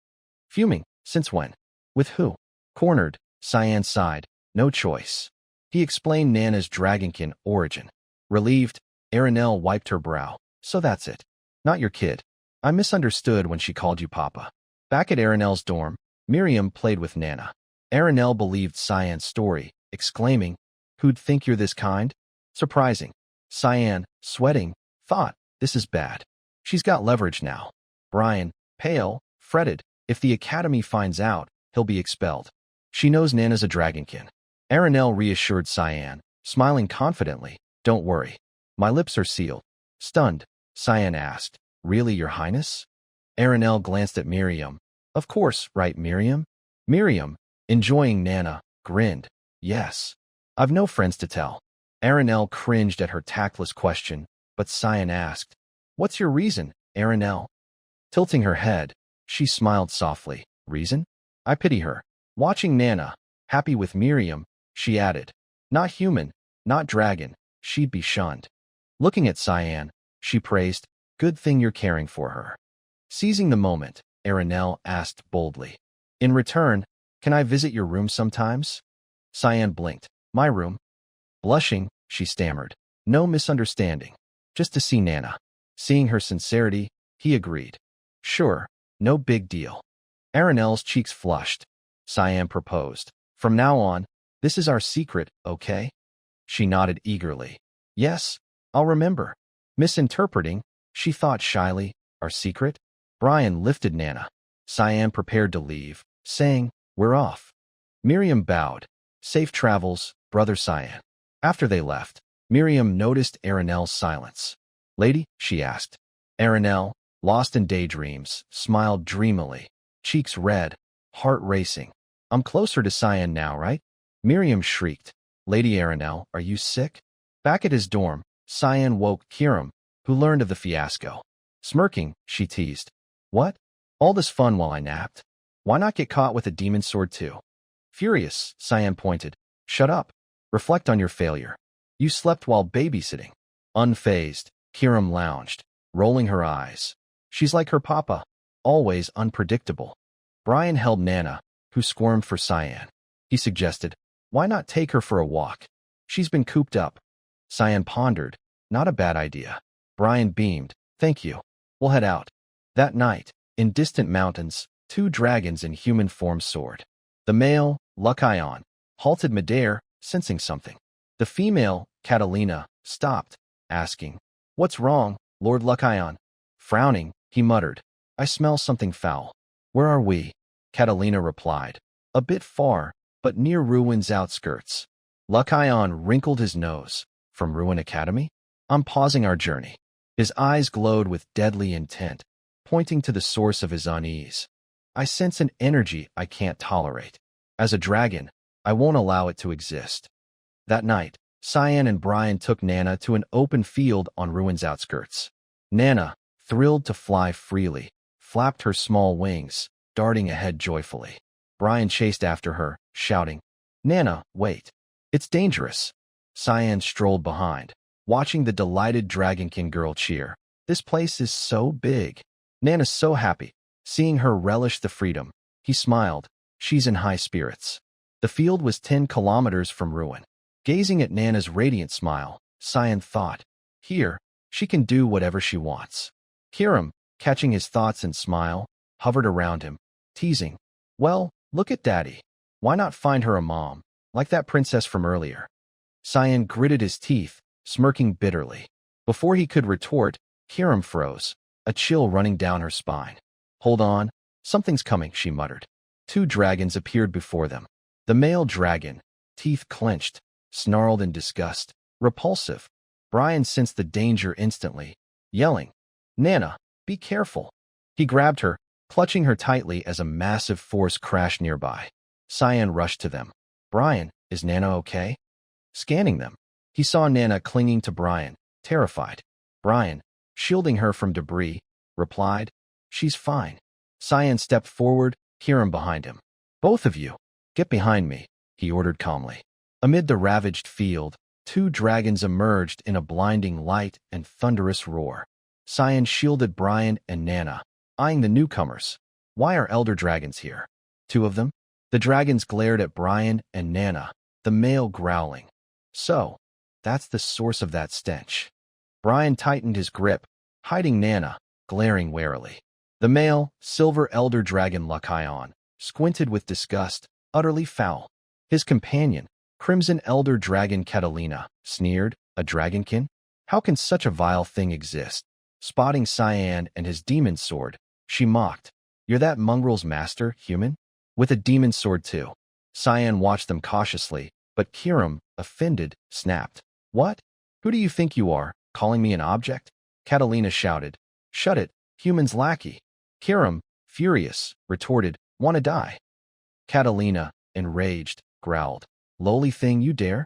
Fuming. "Since when?" "With who?" Cornered, Cyan sighed. "No choice." He explained Nana's dragonkin origin. Relieved, Aranel wiped her brow. "So that's it. Not your kid. I misunderstood when she called you Papa." Back at Aranel's dorm, Miriam played with Nana. Aranel believed Cyan's story, exclaiming, "Who'd think you're this kind?" Surprising. Cyan, sweating, thought, "This is bad." She's got leverage now. Brian, pale, fretted, "If the academy finds out, he'll be expelled." She knows Nana's a dragonkin. Aranel reassured Cyan, smiling confidently, "Don't worry. My lips are sealed." Stunned, Cyan asked, "Really, Your Highness?" Aranel glanced at Miriam. "Of course, right, Miriam?" Miriam, enjoying Nana, grinned. "Yes. I've no friends to tell." Aranel cringed at her tactless question, but Cyan asked, "What's your reason, Aranel?" Tilting her head, she smiled softly. "Reason? I pity her." Watching Nana, happy with Miriam, she added, "Not human, not dragon, she'd be shunned." Looking at Cyan, she praised, "Good thing you're caring for her." Seizing the moment, Aranel asked boldly, "In return, can I visit your room sometimes?" Cyan blinked. "My room?" Blushing, she stammered, "No misunderstanding. Just to see Nana." Seeing her sincerity, he agreed. "Sure, no big deal." Aranel's cheeks flushed. Cyan proposed, "From now on, this is our secret, okay?" She nodded eagerly. "Yes, I'll remember." Misinterpreting, she thought shyly, "Our secret?" Brian lifted Nana. Cyan prepared to leave, saying, "We're off." Miriam bowed. "Safe travels, Brother Cyan." After they left, Miriam noticed Aranel's silence. "Lady?" she asked. Aranel, lost in daydreams, smiled dreamily, cheeks red, heart racing. "I'm closer to Cyan now, right?" Miriam shrieked. "Lady Aranel, are you sick?" Back at his dorm, Cyan woke Kiram, who learned of the fiasco. Smirking, she teased, "What? All this fun while I napped? Why not get caught with a demon sword too?" Furious, Cyan pointed, "Shut up. Reflect on your failure. You slept while babysitting." Unfazed, Kiram lounged, rolling her eyes. "She's like her papa, always unpredictable." Brian held Nana, who squirmed for Cyan. He suggested, "Why not take her for a walk? She's been cooped up." Cyan pondered, "Not a bad idea." Brian beamed, "Thank you. We'll head out." That night, in distant mountains, two dragons in human form soared. The male, Lucayon, halted midair, sensing something. The female, Catalina, stopped, asking, "What's wrong, Lord Lucayon?" Frowning, he muttered, "I smell something foul." "Where are we?" Catalina replied, "A bit far, but near Ruin's outskirts." Lucayon wrinkled his nose. "From Ruin Academy?" "I'm pausing our journey." His eyes glowed with deadly intent, pointing to the source of his unease. "I sense an energy I can't tolerate. As a dragon, I won't allow it to exist." That night, Cyan and Brian took Nana to an open field on Ruin's outskirts. Nana, thrilled to fly freely, flapped her small wings, darting ahead joyfully. Brian chased after her, shouting, "Nana, wait. It's dangerous." Cyan strolled behind, watching the delighted dragonkin girl cheer. "This place is so big." Nana's so happy. Seeing her relish the freedom, he smiled. She's in high spirits. The field was 10 kilometers from Ruin. Gazing at Nana's radiant smile, Cyan thought, "Here, she can do whatever she wants." Kiram, catching his thoughts and smile, hovered around him, teasing, "Well, look at Daddy. Why not find her a mom, like that princess from earlier?" Cyan gritted his teeth, smirking bitterly. Before he could retort, Kiram froze, a chill running down her spine. Hold on, something's coming, she muttered. Two dragons appeared before them. The male dragon, teeth clenched, snarled in disgust. Repulsive. Brian sensed the danger instantly, yelling, Nana, be careful. He grabbed her, clutching her tightly as a massive force crashed nearby. Cyan rushed to them. Brian, is Nana okay? Scanning them, he saw Nana clinging to Brian, terrified. Brian, shielding her from debris, replied, She's fine. Cyan stepped forward, Kiram behind him. Both of you, get behind me, he ordered calmly. Amid the ravaged field, two dragons emerged in a blinding light and thunderous roar. Cyan shielded Brian and Nana, eyeing the newcomers. Why are elder dragons here? Two of them? The dragons glared at Brian and Nana, the male growling. So, that's the source of that stench. Brian tightened his grip, hiding Nana, glaring warily. The male, silver elder dragon Lucayon, squinted with disgust, utterly foul. His companion, crimson elder dragon Catalina, sneered, a dragonkin? How can such a vile thing exist? Spotting Cyan and his demon sword, she mocked. You're that mongrel's master, human? With a demon sword too. Cyan watched them cautiously, but Kiram, offended, snapped. What? Who do you think you are, calling me an object? Catalina shouted. Shut it, human's lackey. Kiram, furious, retorted, wanna die? Catalina, enraged, growled. Lowly thing, you dare?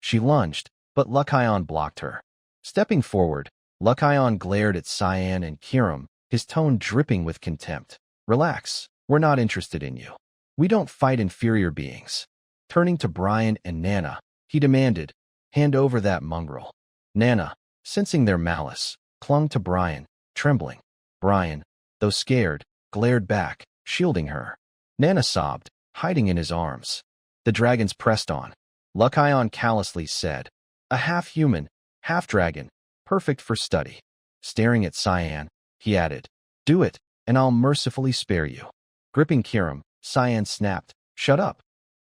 She lunged, but Lucayon blocked her. Stepping forward, Lucayon glared at Cyan and Kiram, his tone dripping with contempt. Relax, we're not interested in you. We don't fight inferior beings. Turning to Brian and Nana, he demanded, hand over that mongrel. Nana, sensing their malice, clung to Brian, trembling. Brian, though scared, glared back, shielding her. Nana sobbed, hiding in his arms. The dragons pressed on. Lucayon callously said, a half-human, half-dragon, perfect for study. Staring at Cyan, he added, do it, and I'll mercifully spare you. Gripping Kiram, Cyan snapped, shut up.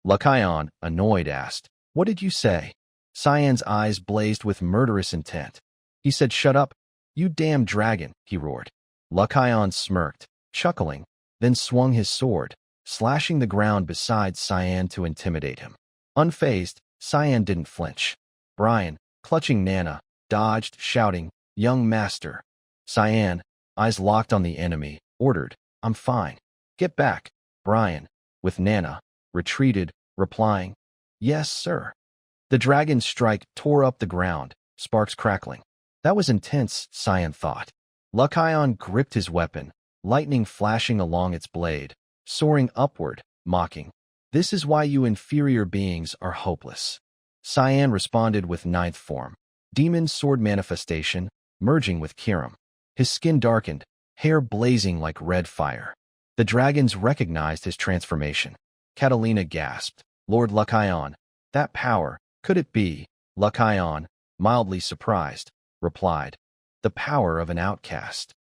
Lucayon, annoyed, asked, what did you say? Cyan's eyes blazed with murderous intent. He said, shut up, you damn dragon, he roared. Lucayon smirked, chuckling, then swung his sword, slashing the ground beside Cyan to intimidate him. Unfazed, Cyan didn't flinch. Brian, clutching Nana, dodged, shouting, young master. Cyan, eyes locked on the enemy, ordered, I'm fine. Get back. Brian, with Nana, retreated, replying, yes, sir. The dragon's strike tore up the ground, sparks crackling. That was intense, Cyan thought. Lucayon gripped his weapon, lightning flashing along its blade, soaring upward, mocking. This is why you inferior beings are hopeless. Cyan responded with ninth form, demon sword manifestation, merging with Kiram. His skin darkened, hair blazing like red fire. The dragons recognized his transformation. Catalina gasped. Lord Lucayon, that power, could it be? Lucayon, mildly surprised, replied, the power of an outcast.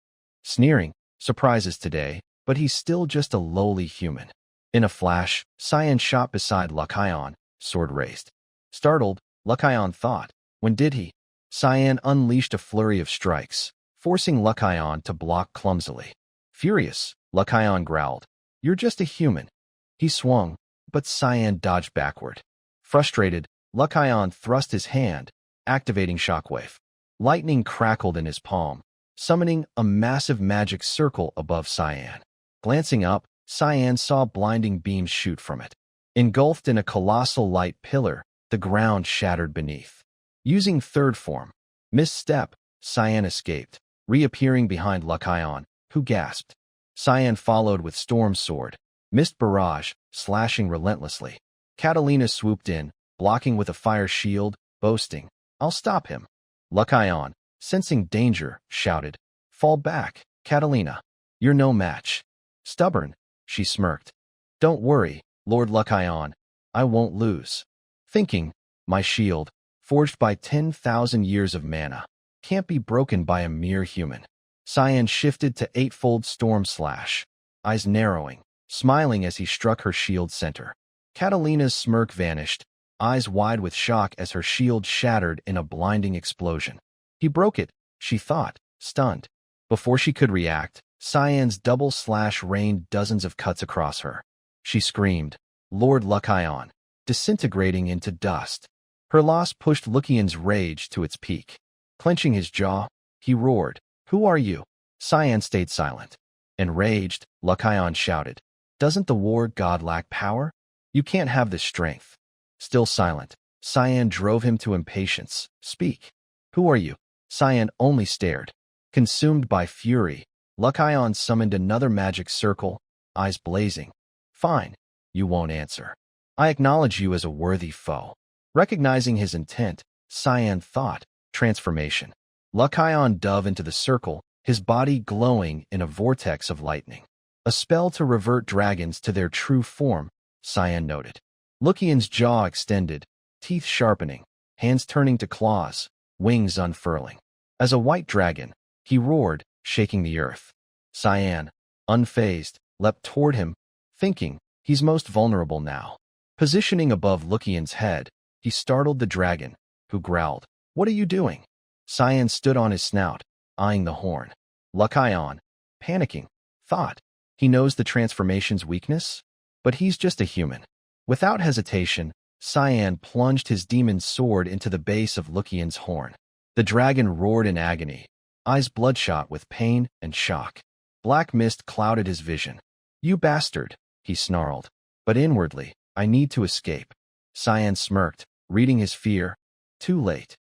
Sneering, surprises today, but he's still just a lowly human. In a flash, Cyan shot beside Lucayon, sword raised. Startled, Lucayon thought, when did he? Cyan unleashed a flurry of strikes, forcing Lucayon to block clumsily. Furious, Lucayon growled, you're just a human. He swung, but Cyan dodged backward. Frustrated, Lucayon thrust his hand, activating Shockwave. Lightning crackled in his palm, summoning a massive magic circle above Cyan. Glancing up, Cyan saw blinding beams shoot from it. Engulfed in a colossal light pillar, the ground shattered beneath. Using third form, misstep, Cyan escaped, reappearing behind Lucayon, who gasped. Cyan followed with Storm Sword, Mist Barrage, slashing relentlessly. Catalina swooped in, blocking with a fire shield, boasting, I'll stop him. Lucayon, sensing danger, shouted, fall back, Catalina. You're no match. Stubborn, she smirked. Don't worry, Lord Lucayon, I won't lose. Thinking, my shield, forged by 10,000 years of mana, can't be broken by a mere human. Cyan shifted to eightfold storm slash, eyes narrowing, smiling as he struck her shield center. Catalina's smirk vanished, eyes wide with shock as her shield shattered in a blinding explosion. He broke it, she thought, stunned. Before she could react, Cyan's double slash rained dozens of cuts across her. She screamed, Lord Lucayon, disintegrating into dust. Her loss pushed Lucian's rage to its peak. Clenching his jaw, he roared, Who are you? Cyan stayed silent. Enraged, Lucayon shouted, Doesn't the war god lack power? You can't have this strength. Still silent, Cyan drove him to impatience. Speak. Who are you? Cyan only stared. Consumed by fury, Lucayon summoned another magic circle, eyes blazing. Fine, you won't answer. I acknowledge you as a worthy foe. Recognizing his intent, Cyan thought, transformation. Lucayon dove into the circle, his body glowing in a vortex of lightning. A spell to revert dragons to their true form, Cyan noted. Lucian's jaw extended, teeth sharpening, hands turning to claws, wings unfurling. As a white dragon, he roared, shaking the earth. Cyan, unfazed, leapt toward him, thinking, he's most vulnerable now. Positioning above Lucian's head, he startled the dragon, who growled, What are you doing? Cyan stood on his snout, eyeing the horn. Lucayon, panicking, thought, he knows the transformation's weakness? But he's just a human. Without hesitation, Cyan plunged his demon sword into the base of Lucian's horn. The dragon roared in agony, eyes bloodshot with pain and shock. Black mist clouded his vision. You bastard, he snarled. But inwardly, I need to escape. Cyan smirked, reading his fear. Too late.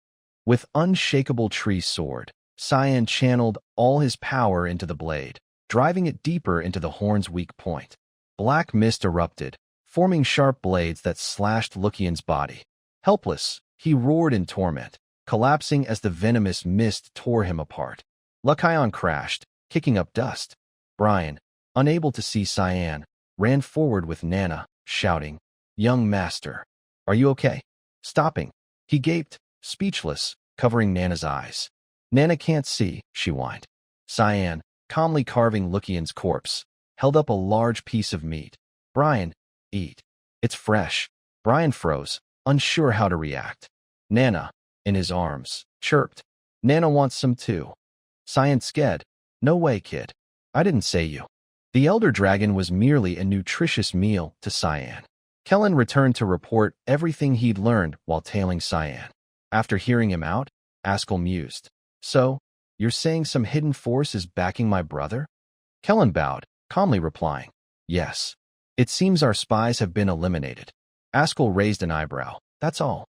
With unshakable tree sword, Cyan channeled all his power into the blade, driving it deeper into the horn's weak point. Black mist erupted, forming sharp blades that slashed Lucian's body. Helpless, he roared in torment, collapsing as the venomous mist tore him apart. Lucayon crashed, kicking up dust. Brian, unable to see Cyan, ran forward with Nana, shouting, Young master, are you okay? Stopping, he gaped, speechless, covering Nana's eyes. Nana can't see, she whined. Cyan, calmly carving Lucian's corpse, held up a large piece of meat. Brian, eat. It's fresh. Brian froze, unsure how to react. Nana, in his arms, chirped. Nana wants some too. Cyan sked. No way, kid. I didn't say you. The elder dragon was merely a nutritious meal to Cyan. Kellen returned to report everything he'd learned while tailing Cyan. After hearing him out, Askell mused. So, you're saying some hidden force is backing my brother? Kellen bowed, calmly replying, Yes. It seems our spies have been eliminated. Askell raised an eyebrow. That's all.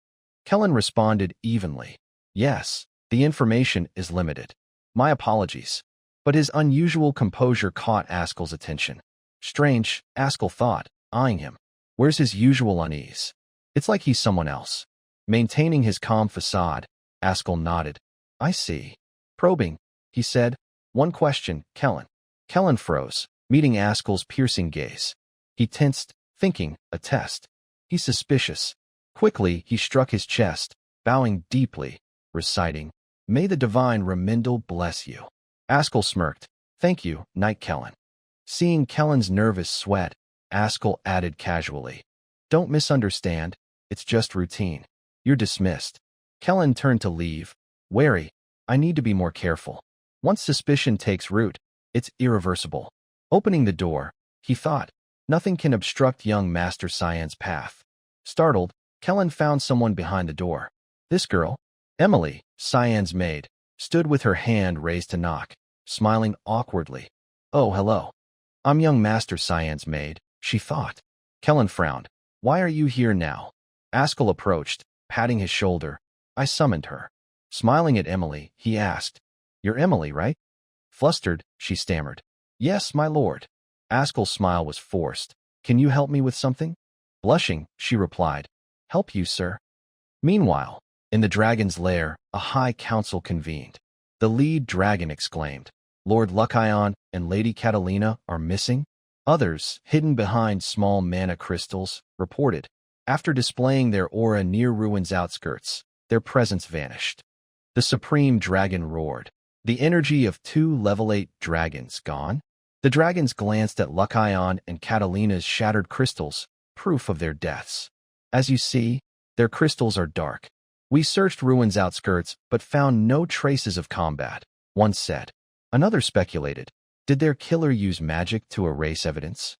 Kellen responded evenly. Yes, the information is limited. My apologies. But his unusual composure caught Askell's attention. Strange, Askell thought, eyeing him. Where's his usual unease? It's like he's someone else. Maintaining his calm facade, Askell nodded. I see. Probing, he said. One question, Kellen. Kellen froze, meeting Askell's piercing gaze. He tensed, thinking, a test. He's suspicious. Quickly, he struck his chest, bowing deeply, reciting, May the divine Remindel bless you. Askell smirked. Thank you, Knight Kellen. Seeing Kellen's nervous sweat, Askell added casually, Don't misunderstand, it's just routine. You're dismissed. Kellen turned to leave, wary, I need to be more careful. Once suspicion takes root, it's irreversible. Opening the door, he thought, nothing can obstruct young Master Cyan's path. Startled, Kellen found someone behind the door. This girl, Emily, Cyan's maid, stood with her hand raised to knock, smiling awkwardly. Oh, hello. I'm young Master Cyan's maid, she thought. Kellen frowned. Why are you here now? Askell approached, patting his shoulder. I summoned her. Smiling at Emily, he asked, You're Emily, right? Flustered, she stammered. Yes, my lord. Askell's smile was forced. Can you help me with something? Blushing, she replied. Help you, sir. Meanwhile, in the dragon's lair, a high council convened. The lead dragon exclaimed, Lord Lucayon and Lady Catalina are missing? Others, hidden behind small mana crystals, reported. After displaying their aura near ruins' outskirts, their presence vanished. The supreme dragon roared. The energy of 2 level 8 dragons gone? The dragons glanced at Lucayon and Catalina's shattered crystals, proof of their deaths. As you see, their crystals are dark. We searched ruins outskirts, but found no traces of combat, one said. Another speculated. Did their killer use magic to erase evidence?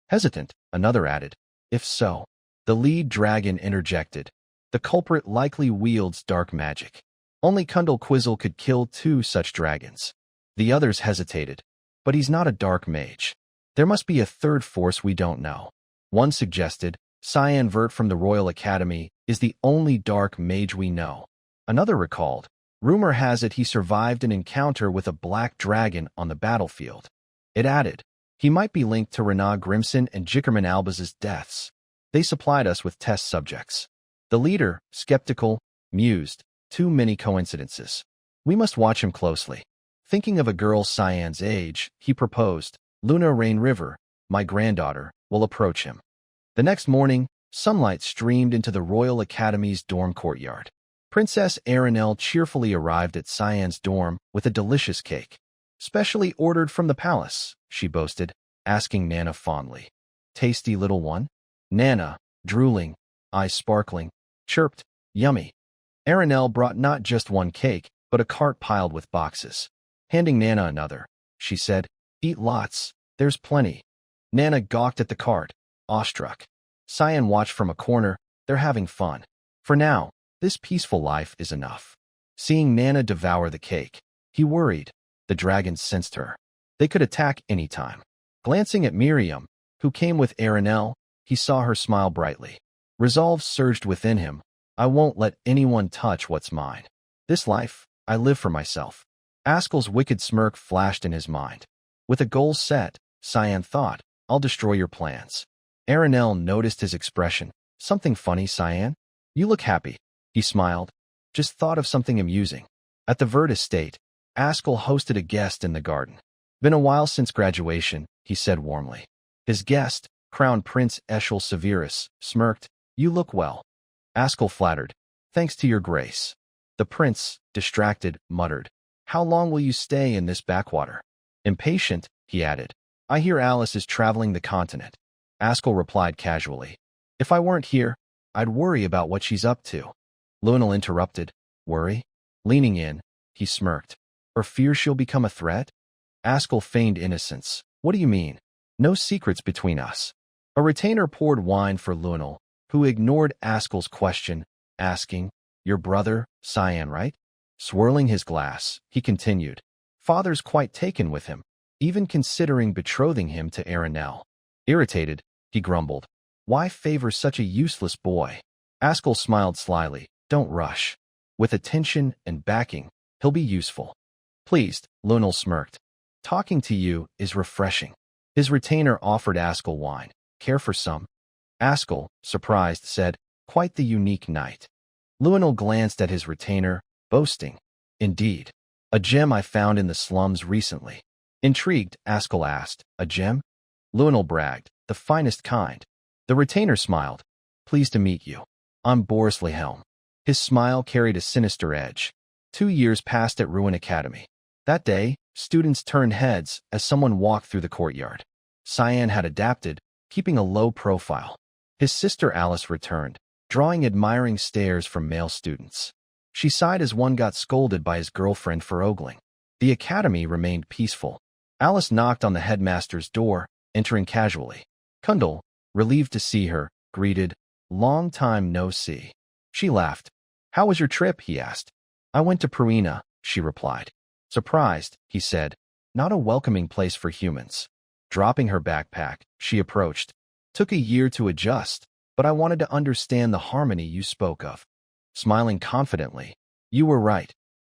Hesitant, another added. If so, the lead dragon interjected. The culprit likely wields dark magic. Only Kundal Quizzle could kill 2 such dragons. The others hesitated. But he's not a dark mage. There must be a third force we don't know. One suggested, Cyan Vert from the Royal Academy is the only dark mage we know. Another recalled, rumor has it he survived an encounter with a black dragon on the battlefield. It added, he might be linked to Rana Grimson and Jickerman Albaz's deaths. They supplied us with test subjects. The leader, skeptical, mused, too many coincidences. We must watch him closely. Thinking of a girl Cyan's age, he proposed, Luna Rain River, my granddaughter, will approach him. The next morning, sunlight streamed into the Royal Academy's dorm courtyard. Princess Aranel cheerfully arrived at Cyan's dorm with a delicious cake. Specially ordered from the palace, she boasted, asking Nana fondly. Tasty little one? Nana, drooling, eyes sparkling, chirped, yummy. Aranel brought not just one cake, but a cart piled with boxes. Handing Nana another, she said, eat lots, there's plenty. Nana gawked at the cart, awestruck. Cyan watched from a corner, they're having fun. For now, this peaceful life is enough. Seeing Nana devour the cake, he worried. The dragons sensed her. They could attack any time. Glancing at Miriam, who came with Aranel, he saw her smile brightly. Resolve surged within him. I won't let anyone touch what's mine. This life, I live for myself. Askel's wicked smirk flashed in his mind. With a goal set, Cyan thought, I'll destroy your plans. Aranel noticed his expression. Something funny, Cyan? You look happy. He smiled. Just thought of something amusing. At the Vert estate, Askel hosted a guest in the garden. Been a while since graduation, he said warmly. His guest, Crown Prince Eshel Severus, smirked. You look well. Askel flattered. Thanks to your grace. The prince, distracted, muttered. How long will you stay in this backwater? Impatient, he added. I hear Alice is traveling the continent. Askel replied casually. If I weren't here, I'd worry about what she's up to. Lunel interrupted. Worry? Leaning in, he smirked. Or fear she'll become a threat? Askel feigned innocence. What do you mean? No secrets between us. A retainer poured wine for Lunel, who ignored Askel's question, asking, Your brother, Cyan, right? Swirling his glass, he continued. Father's quite taken with him, even considering betrothing him to Aranel. Irritated, he grumbled. Why favor such a useless boy? Askel smiled slyly. Don't rush. With attention and backing, he'll be useful. Pleased, Lunel smirked. Talking to you is refreshing. His retainer offered Askel wine. Care for some? Askel, surprised, said, Quite the unique night. Lunel glanced at his retainer, boasting. Indeed. A gem I found in the slums recently. Intrigued, Askel asked, A gem? Lunel bragged, The finest kind. The retainer smiled. Pleased to meet you. I'm Boris Lehelm. His smile carried a sinister edge. 2 years passed at Ruin Academy. That day, students turned heads as someone walked through the courtyard. Cyan had adapted, keeping a low profile. His sister Alice returned, drawing admiring stares from male students. She sighed as one got scolded by his girlfriend for ogling. The academy remained peaceful. Alice knocked on the headmaster's door, entering casually. Kundal, relieved to see her, greeted, Long time no see. She laughed. How was your trip? He asked. I went to Purina, she replied. Surprised, he said. Not a welcoming place for humans. Dropping her backpack, she approached. Took a year to adjust, but I wanted to understand the harmony you spoke of. Smiling confidently, you were right.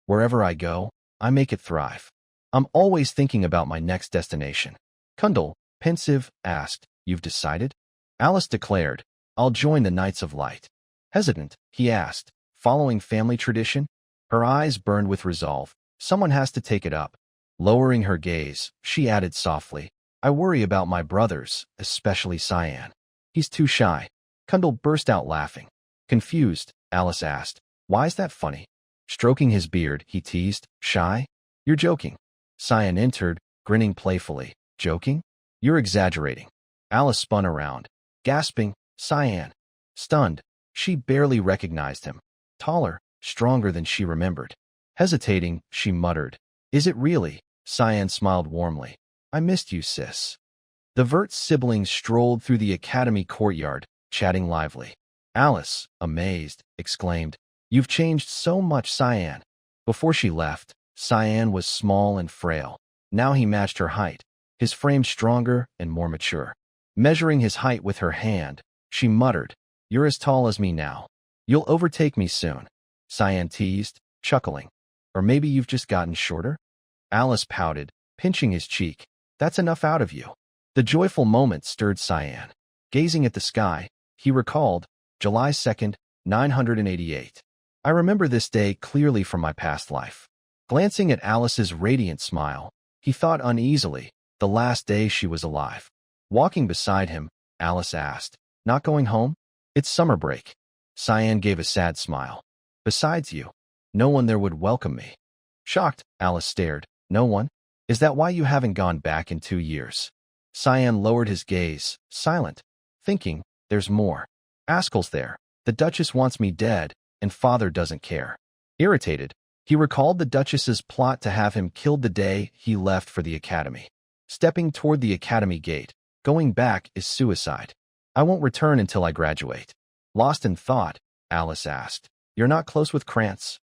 Wherever I go, I make it thrive. I'm always thinking about my next destination. Kundal, pensive, asked, You've decided? Alice declared, I'll join the Knights of Light. Hesitant, he asked, following family tradition? Her eyes burned with resolve. Someone has to take it up. Lowering her gaze, she added softly, I worry about my brothers, especially Cyan. He's too shy. Kundal burst out laughing. Confused, Alice asked, Why's that funny? Stroking his beard, he teased, Shy? You're joking. Cyan entered, grinning playfully. Joking? You're exaggerating. Alice spun around, gasping, Cyan. Stunned, she barely recognized him. taller, stronger than she remembered. Hesitating, she muttered, "Is it really?" Cyan smiled warmly. "I missed you, sis." The Vert's siblings strolled through the academy courtyard, chatting lively. Alice, amazed, exclaimed, "You've changed so much, Cyan." Before she left, Cyan was small and frail. Now he matched her height, his frame stronger and more mature. Measuring his height with her hand, she muttered, "You're as tall as me now. You'll overtake me soon." Cyan teased, chuckling. "Or maybe you've just gotten shorter?" Alice pouted, pinching his cheek. "That's enough out of you." The joyful moment stirred Cyan. Gazing at the sky, he recalled, July 2nd, 988. "I remember this day clearly from my past life." Glancing at Alice's radiant smile, he thought uneasily, the last day she was alive. Walking beside him, Alice asked, "Not going home?" "It's summer break." Cyan gave a sad smile. "Besides you, no one there would welcome me." Shocked, Alice stared. "No one? Is that why you haven't gone back in 2 years?" Cyan lowered his gaze, silent, thinking, "There's more. Askell's there. The Duchess wants me dead, and father doesn't care." Irritated, he recalled the Duchess's plot to have him killed the day he left for the academy. Stepping toward the academy gate, going back is suicide. "I won't return until I graduate." Lost in thought, Alice asked, "You're not close with Krantz?"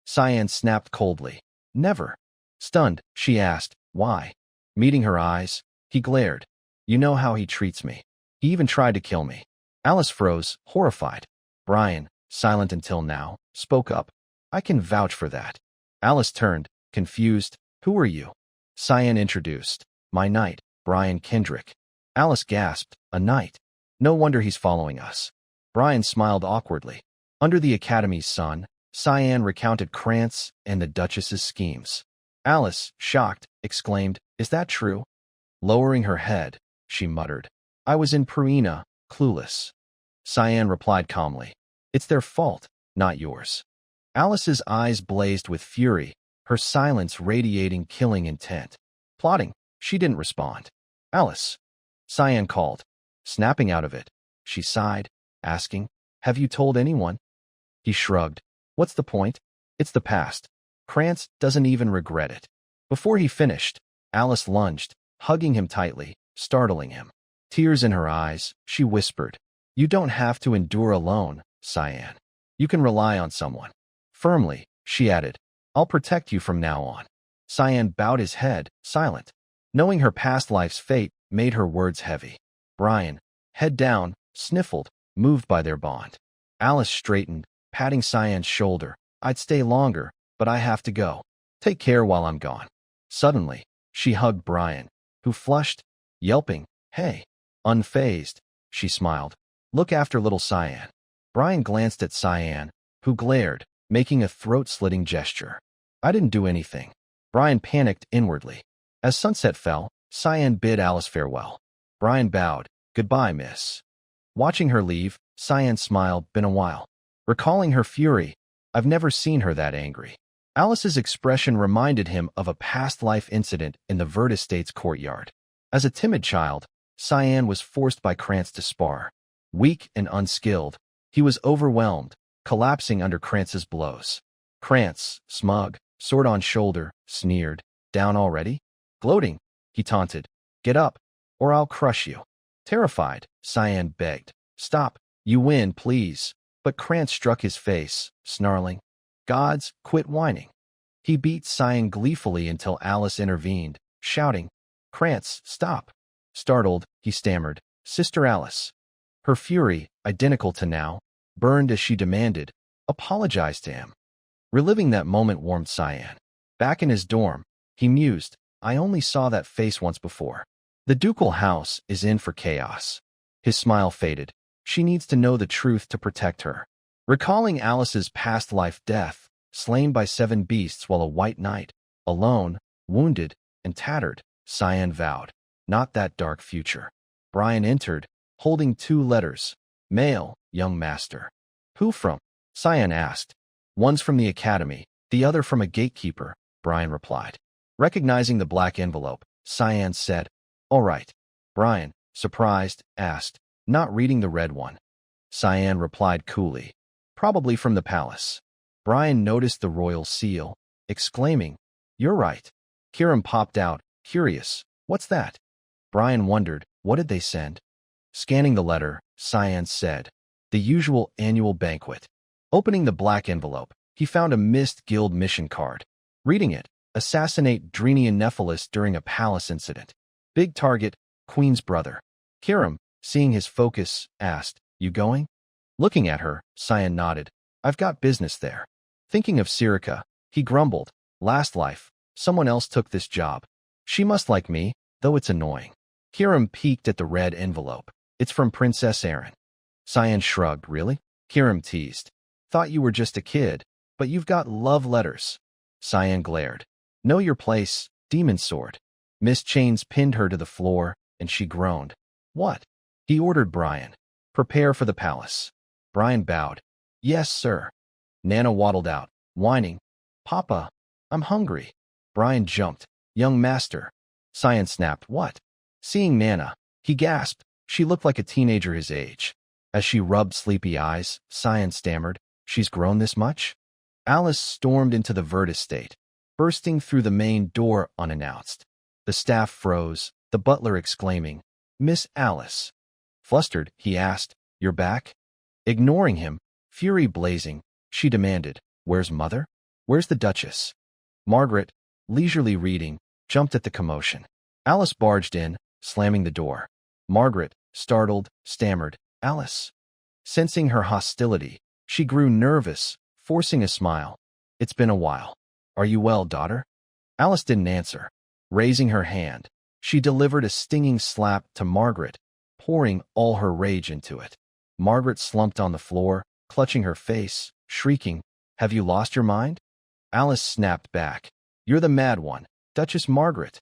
Cyan snapped coldly. "Never." Stunned, she asked, "Why?" Meeting her eyes, he glared. "You know how he treats me. He even tried to kill me." Alice froze, horrified. Brian, silent until now, spoke up. "I can vouch for that." Alice turned, confused. "Who are you?" Cyan introduced. "My knight, Brian Kendrick." Alice gasped. "A knight? No wonder he's following us." Brian smiled awkwardly. Under the academy's sun, Cyan recounted Krantz and the Duchess's schemes. Alice, shocked, exclaimed, "Is that true?" Lowering her head, she muttered, "I was in Purina, clueless." Cyan replied calmly, "It's their fault, not yours." Alice's eyes blazed with fury, her silence radiating killing intent. Plotting, she didn't respond. "Alice," Cyan called. Snapping out of it, she sighed, asking, "Have you told anyone?" He shrugged. "What's the point? It's the past. Krantz doesn't even regret it." Before he finished, Alice lunged, hugging him tightly, startling him. Tears in her eyes, she whispered, "You don't have to endure alone, Cyan. You can rely on someone." Firmly, she added, "I'll protect you from now on." Cyan bowed his head, silent. Knowing her past life's fate made her words heavy. Brian, head down, sniffled, moved by their bond. Alice straightened, patting Cyan's shoulder. "I'd stay longer, but I have to go. Take care while I'm gone." Suddenly, she hugged Brian, who flushed, yelping, "Hey." Unfazed, she smiled. "Look after little Cyan." Brian glanced at Cyan, who glared, making a throat-slitting gesture. "I didn't do anything." Brian panicked inwardly. As sunset fell, Cyan bid Alice farewell. Brian bowed. "Goodbye, miss." Watching her leave, Cyan smiled. "Been a while." Recalling her fury, "I've never seen her that angry." Alice's expression reminded him of a past life incident in the Vert Estate's courtyard. As a timid child, Cyan was forced by Krantz to spar. Weak and unskilled, he was overwhelmed, collapsing under Krantz's blows. Krantz, smug, sword on shoulder, sneered, "Down already?" Gloating, he taunted, "Get up, or I'll crush you." Terrified, Cyan begged, "Stop, you win, please." But Krantz struck his face, snarling, "Gods, quit whining." He beat Cyan gleefully until Alice intervened, shouting, "Krantz, stop." Startled, he stammered, "Sister Alice." Her fury, identical to now, burned as she demanded, "Apologize to him." Reliving that moment warmed Cyan. Back in his dorm, he mused, "I only saw that face once before. The ducal house is in for chaos." His smile faded. She needs to know the truth to protect her. Recalling Alice's past life death, slain by 7 beasts while a white knight, alone, wounded, and tattered, Cyan vowed, not that dark future. Brian entered, holding 2 letters. "Mail, young master." "Who from?" Cyan asked. "One's from the academy, the other from a gatekeeper," Brian replied. Recognizing the black envelope, Cyan said, "All right." Brian, surprised, asked, "Not reading the red one?" Cyan replied coolly, "Probably from the palace." Brian noticed the royal seal, exclaiming, "You're right." Kiram popped out, curious. "What's that?" Brian wondered, what did they send? Scanning the letter, Cyan said, "The usual annual banquet." Opening the black envelope, he found a Mist Guild mission card. Reading it, assassinate Drini and Nephilis during a palace incident. Big target, Queen's brother. Kiram, seeing his focus, asked, "You going?" Looking at her, Cyan nodded. "I've got business there." Thinking of Sirika, he grumbled, "Last life, someone else took this job. She must like me, though it's annoying." Kiram peeked at the red envelope. "It's from Princess Erin." Cyan shrugged. "Really?" Kiram teased. "Thought you were just a kid, but you've got love letters." Cyan glared. "Know your place, demon sword." Miss Chains pinned her to the floor, and she groaned. "What?" He ordered Brian. "Prepare for the palace." Brian bowed. "Yes, sir." Nana waddled out, whining, "Papa, I'm hungry." Brian jumped. "Young master." Cyan snapped, "What?" Seeing Nana, he gasped. She looked like a teenager his age. As she rubbed sleepy eyes, Cyan stammered, "She's grown this much?" Alice stormed into the Vert estate, bursting through the main door unannounced. The staff froze, the butler exclaiming, "Miss Alice." Flustered, he asked, "You're back?" Ignoring him, fury blazing, she demanded, "Where's Mother? Where's the Duchess?" Margaret, leisurely reading, jumped at the commotion. Alice barged in, slamming the door. Margaret, startled, stammered, "Alice." Sensing her hostility, she grew nervous, forcing a smile. "It's been a while. Are you well, daughter?" Alice didn't answer. Raising her hand, she delivered a stinging slap to Margaret, pouring all her rage into it. Margaret slumped on the floor, clutching her face, shrieking, "Have you lost your mind?" Alice snapped back, "You're the mad one, Duchess Margaret."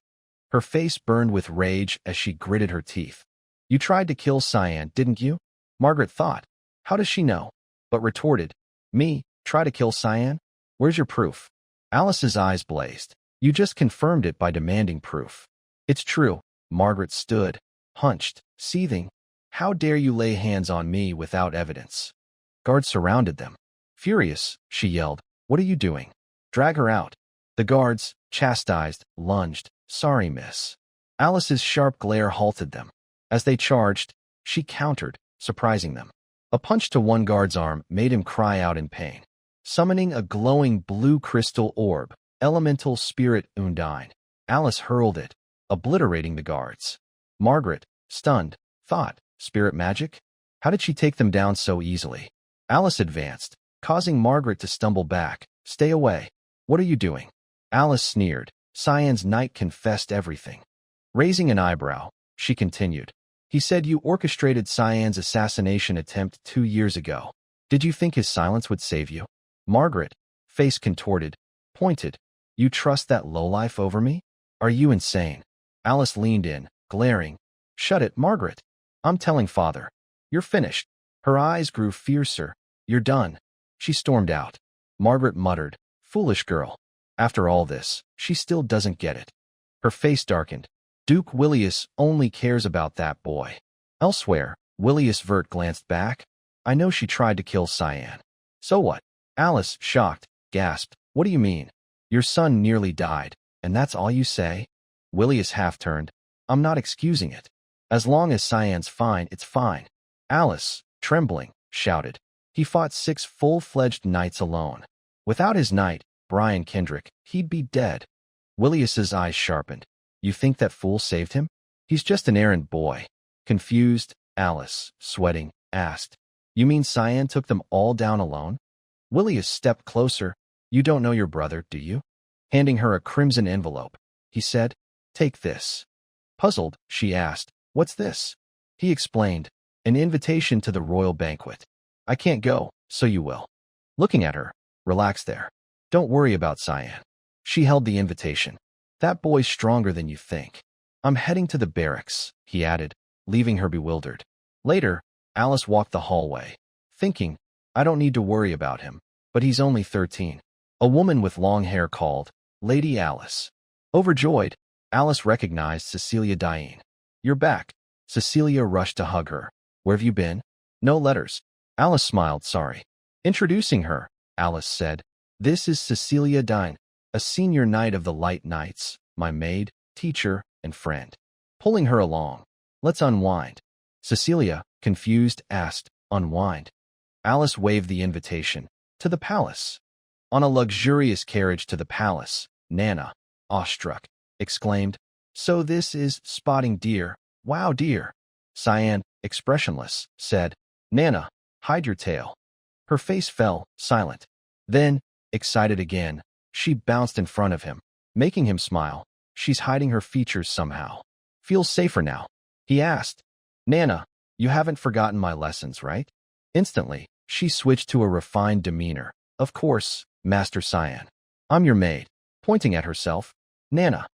Her face burned with rage as she gritted her teeth. "You tried to kill Cyan, didn't you?" Margaret thought. How does she know? But retorted, "Me, try to kill Cyan? Where's your proof?" Alice's eyes blazed. "You just confirmed it by demanding proof." "It's true." Margaret stood, hunched, seething. "How dare you lay hands on me without evidence?" Guards surrounded them. Furious, she yelled, "What are you doing? Drag her out." The guards, chastised, lunged. "Sorry, miss." Alice's sharp glare halted them. As they charged, she countered, surprising them. A punch to one guard's arm made him cry out in pain. Summoning a glowing blue crystal orb, elemental spirit Undine, Alice hurled it, obliterating the guards. Margaret, stunned, thought, "Spirit magic? How did she take them down so easily?" Alice advanced, causing Margaret to stumble back. "Stay away. What are you doing?" Alice sneered. Cyan's knight confessed everything. Raising an eyebrow, she continued, "He said you orchestrated Cyan's assassination attempt 2 years ago. Did you think his silence would save you?" Margaret, face contorted, pointed, "You trust that lowlife over me? Are you insane?" Alice leaned in, glaring. "Shut it, Margaret. I'm telling Father. You're finished." Her eyes grew fiercer. "You're done." She stormed out. Margaret muttered, "Foolish girl. After all this, she still doesn't get it." Her face darkened. "Duke Willius only cares about that boy." Elsewhere, Willius Vert glanced back. "I know she tried to kill Cyan." "So what?" Alice, shocked, gasped, "What do you mean? Your son nearly died, and that's all you say?" Willius half-turned. "I'm not excusing it. As long as Cyan's fine, it's fine." Alice, trembling, shouted, "He fought 6 full-fledged knights alone. Without his knight, Brian Kendrick, he'd be dead." Willius's eyes sharpened. "You think that fool saved him? He's just an errand boy." Confused, Alice, sweating, asked, "You mean Cyan took them all down alone?" Willius stepped closer. "You don't know your brother, do you?" Handing her a crimson envelope, he said, "Take this." Puzzled, she asked, "What's this?" He explained, "An invitation to the royal banquet. I can't go, so you will." Looking at her, "Relax there. Don't worry about Cyan." She held the invitation. "That boy's stronger than you think." "I'm heading to the barracks," he added, leaving her bewildered. Later, Alice walked the hallway, thinking, "I don't need to worry about him, but he's only 13. A woman with long hair called, "Lady Alice." Overjoyed, Alice recognized Cecilia Diane. "You're back." Cecilia rushed to hug her. "Where have you been?" "No letters." Alice smiled, sorry. Introducing her, Alice said, This is Cecilia Dine, a senior knight of the Light Knights, my maid, teacher, and friend. Pulling her along. Let's unwind. Cecilia, confused, asked, unwind. Alice waved the invitation. To the palace. On a luxurious carriage to the palace, Nana, awestruck, exclaimed, so this is spotting deer. Wow, dear. Cyan, expressionless, said, Nana, hide your tail. Her face fell, silent. Then, excited again, she bounced in front of him, making him smile. She's hiding her features somehow. Feels safer now. He asked, Nana, you haven't forgotten my lessons, right? Instantly, she switched to a refined demeanor. Of course, Master Cyan. I'm your maid. Pointing at herself. Nana.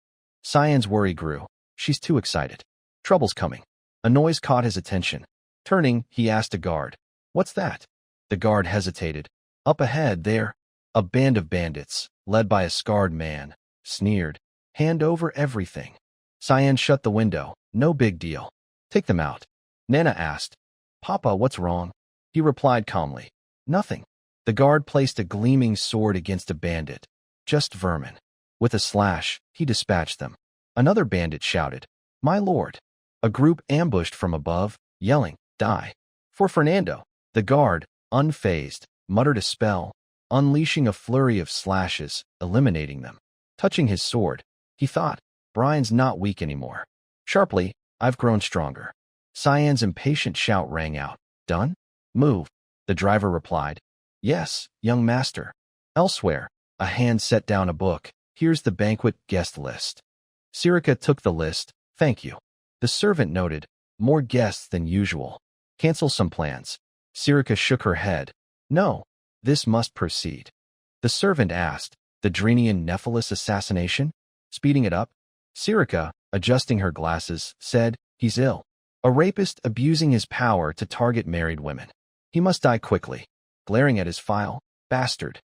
Cyan's worry grew. She's too excited. Trouble's coming. A noise caught his attention. Turning, he asked a guard. What's that? The guard hesitated. Up ahead, there. A band of bandits, led by a scarred man, sneered. Hand over everything. Cyan shut the window. No big deal. Take them out. Nana asked. Papa, what's wrong? He replied calmly. Nothing. The guard placed a gleaming sword against a bandit. Just vermin. With a slash, he dispatched them. Another bandit shouted, My lord. A group ambushed from above, yelling, Die. For Fernando. The guard, unfazed, muttered a spell, unleashing a flurry of slashes, eliminating them. Touching his sword, he thought, Brian's not weak anymore. Sharply, I've grown stronger. Cyan's impatient shout rang out. Done? Move. The driver replied. Yes, young master. Elsewhere, a hand set down a book. Here's the banquet guest list. Sirika took the list. Thank you. The servant noted. More guests than usual. Cancel some plans. Sirika shook her head. No, this must proceed. The servant asked. The Drenian Nephilis assassination? Speeding it up? Sirika, adjusting her glasses, said, He's ill. A rapist abusing his power to target married women. He must die quickly. Glaring at his file. Bastard.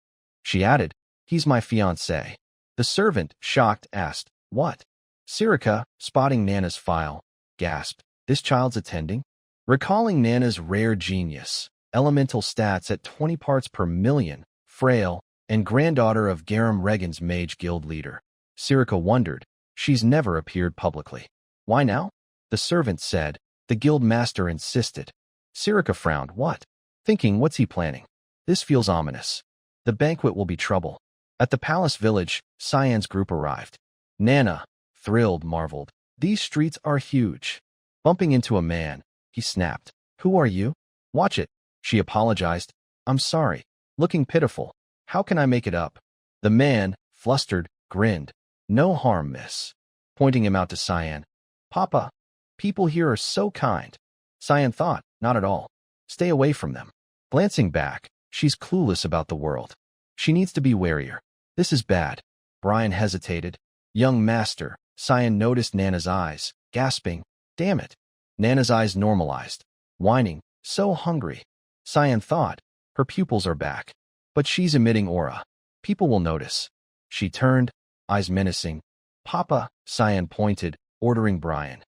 She added, He's my fiancé. The servant, shocked, asked, What? Sirika, spotting Nana's file, gasped, This child's attending? Recalling Nana's rare genius, elemental stats at 20 parts per million, frail, and granddaughter of Garam Regan's Mage Guild leader. Sirika wondered. She's never appeared publicly. Why now? The servant said. The guild master insisted. Sirika frowned. What? Thinking, what's he planning? This feels ominous. The banquet will be trouble. At the palace village, Cyan's group arrived. Nana, thrilled, marveled. These streets are huge. Bumping into a man, he snapped. Who are you? Watch it. She apologized. I'm sorry. Looking pitiful. How can I make it up? The man, flustered, grinned. No harm, miss. Pointing him out to Cyan. Papa, people here are so kind. Cyan thought, not at all. Stay away from them. Glancing back, she's clueless about the world. She needs to be warier. This is bad. Brian hesitated. Young master, Cyan noticed Nana's eyes, gasping. Damn it. Nana's eyes normalized. Whining, so hungry. Cyan thought, her pupils are back. But she's emitting aura. People will notice. She turned, eyes menacing. Papa, Cyan pointed, ordering Brian.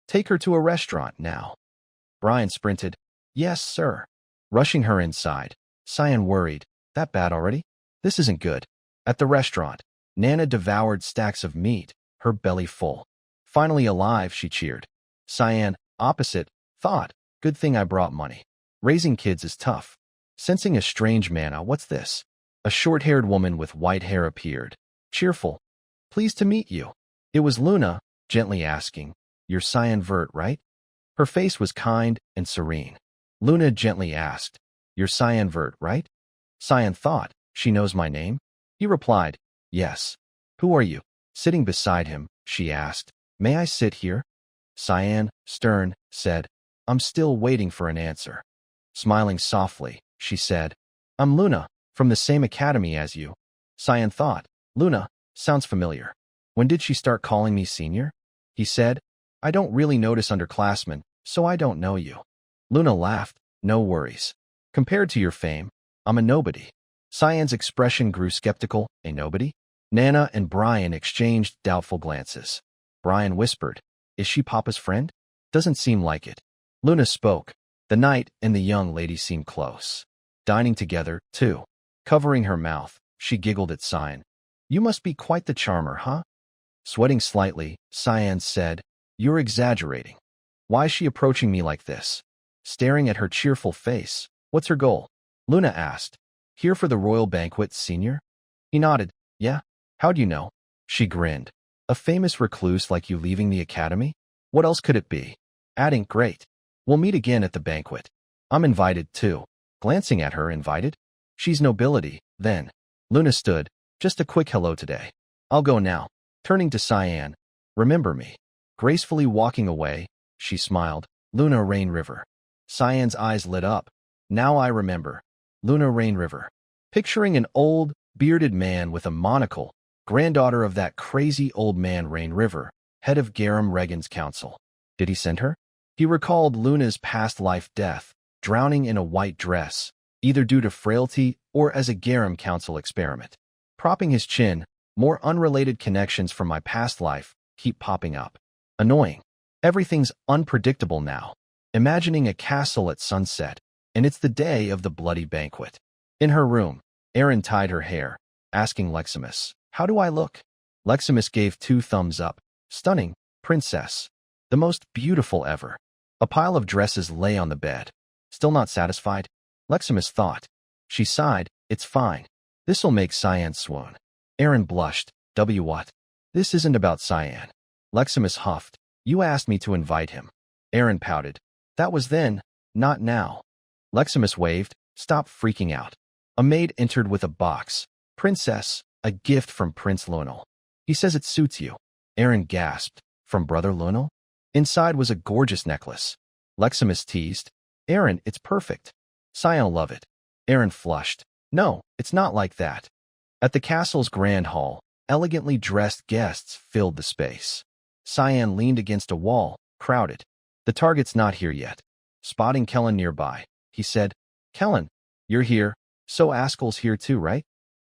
Take her to a restaurant now. Brian sprinted. Yes, sir. Rushing her inside. Cyan worried. That bad already? This isn't good. At the restaurant, Nana devoured stacks of meat, her belly full. Finally alive, she cheered. Cyan, opposite, thought, good thing I brought money. Raising kids is tough. Sensing a strange manna, what's this? A short-haired woman with white hair appeared. Cheerful. Pleased to meet you. It was Luna, gently asking, You're Cyan Vert, right? Her face was kind and serene. Luna gently asked, You're Cyan Vert, right? Cyan thought, She knows my name? He replied, Yes. Who are you? Sitting beside him, she asked, May I sit here? Cyan, stern, said, I'm still waiting for an answer. Smiling softly, she said, I'm Luna, from the same academy as you. Cyan thought, Luna, sounds familiar. When did she start calling me senior? He said, I don't really notice underclassmen, so I don't know you. Luna laughed, no worries. Compared to your fame, I'm a nobody. Cyan's expression grew skeptical, a nobody? Nana and Brian exchanged doubtful glances. Brian whispered, Is she Papa's friend? Doesn't seem like it. Luna spoke. The knight and the young lady seemed close. Dining together, too. Covering her mouth, She giggled at Cyan. You must be quite the charmer, huh? Sweating slightly, Cyan said, You're exaggerating. Why is she approaching me like this? Staring at her cheerful face. What's her goal? Luna asked. Here for the royal banquet, senior? He nodded. Yeah? How'd you know? She grinned. A famous recluse like you leaving the academy? What else could it be? Adding, great. We'll meet again at the banquet. I'm invited too. Glancing at her, invited? She's nobility, then. Luna stood. Just a quick hello today. I'll go now. Turning to Cyan. Remember me. Gracefully walking away, she smiled. Luna Rain River. Cyan's eyes lit up. Now I remember. Luna Rain River. Picturing an old, bearded man with a monocle, granddaughter of that crazy old man Rain River, head of Garam Regan's council. Did he send her? He recalled Luna's past life death, drowning in a white dress, either due to frailty or as a Garam council experiment. Propping his chin, more unrelated connections from my past life keep popping up. Annoying. Everything's unpredictable now. Imagining a castle at sunset, and it's the day of the bloody banquet. In her room, Erin tied her hair, asking Leximus, How do I look? Leximus gave 2 thumbs up. Stunning, princess. The most beautiful ever. A pile of dresses lay on the bed. Still not satisfied? Leximus thought. She sighed. It's fine. This'll make Cyan swoon. Erin blushed. What? This isn't about Cyan. Leximus huffed. You asked me to invite him. Erin pouted. That was then, not now. Leximus waved. Stop freaking out. A maid entered with a box. Princess, a gift from Prince Lunel. He says it suits you. Erin gasped. From Brother Lunel? Inside was a gorgeous necklace. Leximus teased. Erin, it's perfect. Cyan'll love it. Erin flushed. No, it's not like that. At the castle's grand hall, elegantly dressed guests filled the space. Cyan leaned against a wall, crowded. The target's not here yet. Spotting Kellen nearby, he said, Kellen, you're here, so Askel's here too, right?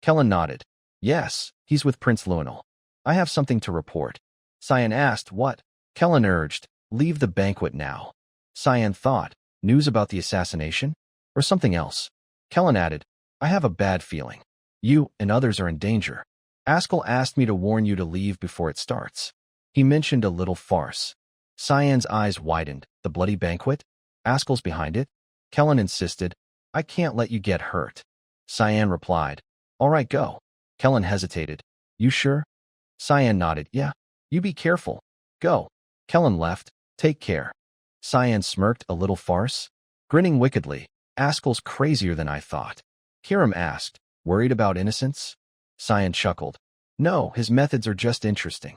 Kellen nodded. Yes, he's with Prince Lunel. I have something to report. Cyan asked, What? Kellen urged, Leave the banquet now. Cyan thought, news about the assassination? Or something else? Kellen added, I have a bad feeling. You and others are in danger. Askel asked me to warn you to leave before it starts. He mentioned a little farce. Cyan's eyes widened. The bloody banquet? Askel's behind it? Kellen insisted, I can't let you get hurt. Cyan replied, All right, go. Kellen hesitated. You sure? Cyan nodded. Yeah. You be careful. Go. Kellen left. Take care. Cyan smirked. A little farce? Grinning wickedly. Askel's crazier than I thought. Kiram asked, Worried about innocence? Cyan chuckled. No, his methods are just interesting.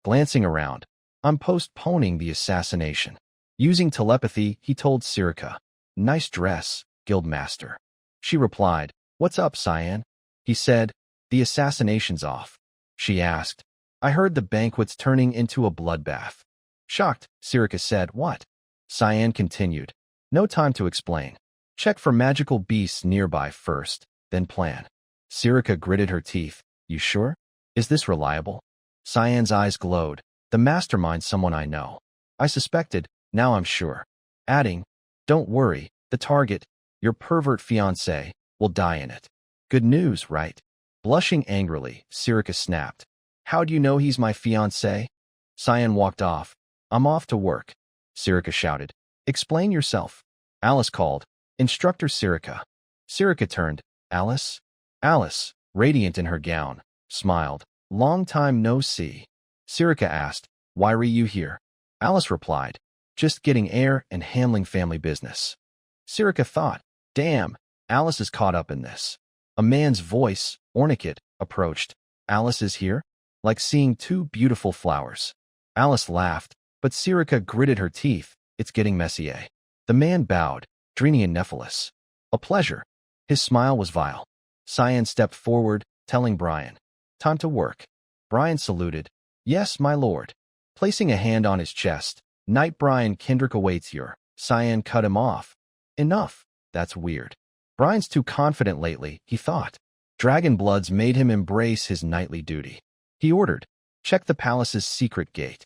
Glancing around, I'm postponing the assassination. Using telepathy, he told Sirica, Nice dress, Guildmaster. She replied, What's up, Cyan? He said, The assassination's off. She asked, I heard the banquet's turning into a bloodbath. Shocked, Sirica said, What? Cyan continued, No time to explain. Check for magical beasts nearby first, then plan. Sirica gritted her teeth. You sure? Is this reliable? Cyan's eyes glowed. The mastermind's someone I know. I suspected, now I'm sure. Adding, Don't worry, the target, your pervert fiancé, will die in it. Good news, right? Blushing angrily, Sirica snapped. How'd you know he's my fiancé? Cyan walked off. I'm off to work. Sirica shouted. Explain yourself. Alice called. Instructor Sirica. Sirica turned. Alice? Alice, radiant in her gown, smiled. Long time no see. Sirica asked, Why were you here? Alice replied, Just getting air and handling family business. Sirica thought, Damn, Alice is caught up in this. A man's voice, Ornament, approached. Alice is here? Like seeing 2 beautiful flowers. Alice laughed, but Sirica gritted her teeth. It's getting messy, eh? The man bowed, Drenian Nephilis. A pleasure. His smile was vile. Cyan stepped forward, telling Brian, Time to work. Brian saluted. Yes, my lord. Placing a hand on his chest, Knight Brian Kendrick awaits your. Cyan cut him off. Enough. That's weird. Brian's too confident lately, he thought. Dragon Bloods made him embrace his knightly duty. He ordered, Check the palace's secret gate.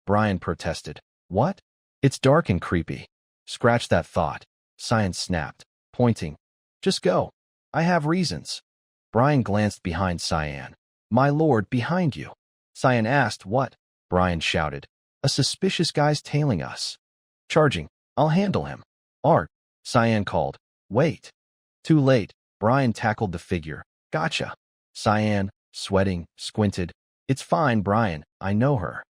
Brian protested. What? It's dark and creepy. Scratch that thought. Cyan snapped, pointing. Just go. I have reasons. Brian glanced behind Cyan. My lord, behind you. Cyan asked, what? Brian shouted. A suspicious guy's tailing us. Charging. I'll handle him. Art. Cyan called. Wait. Too late. Brian tackled the figure. Gotcha. Cyan, sweating, squinted. It's fine, Brian. I know her.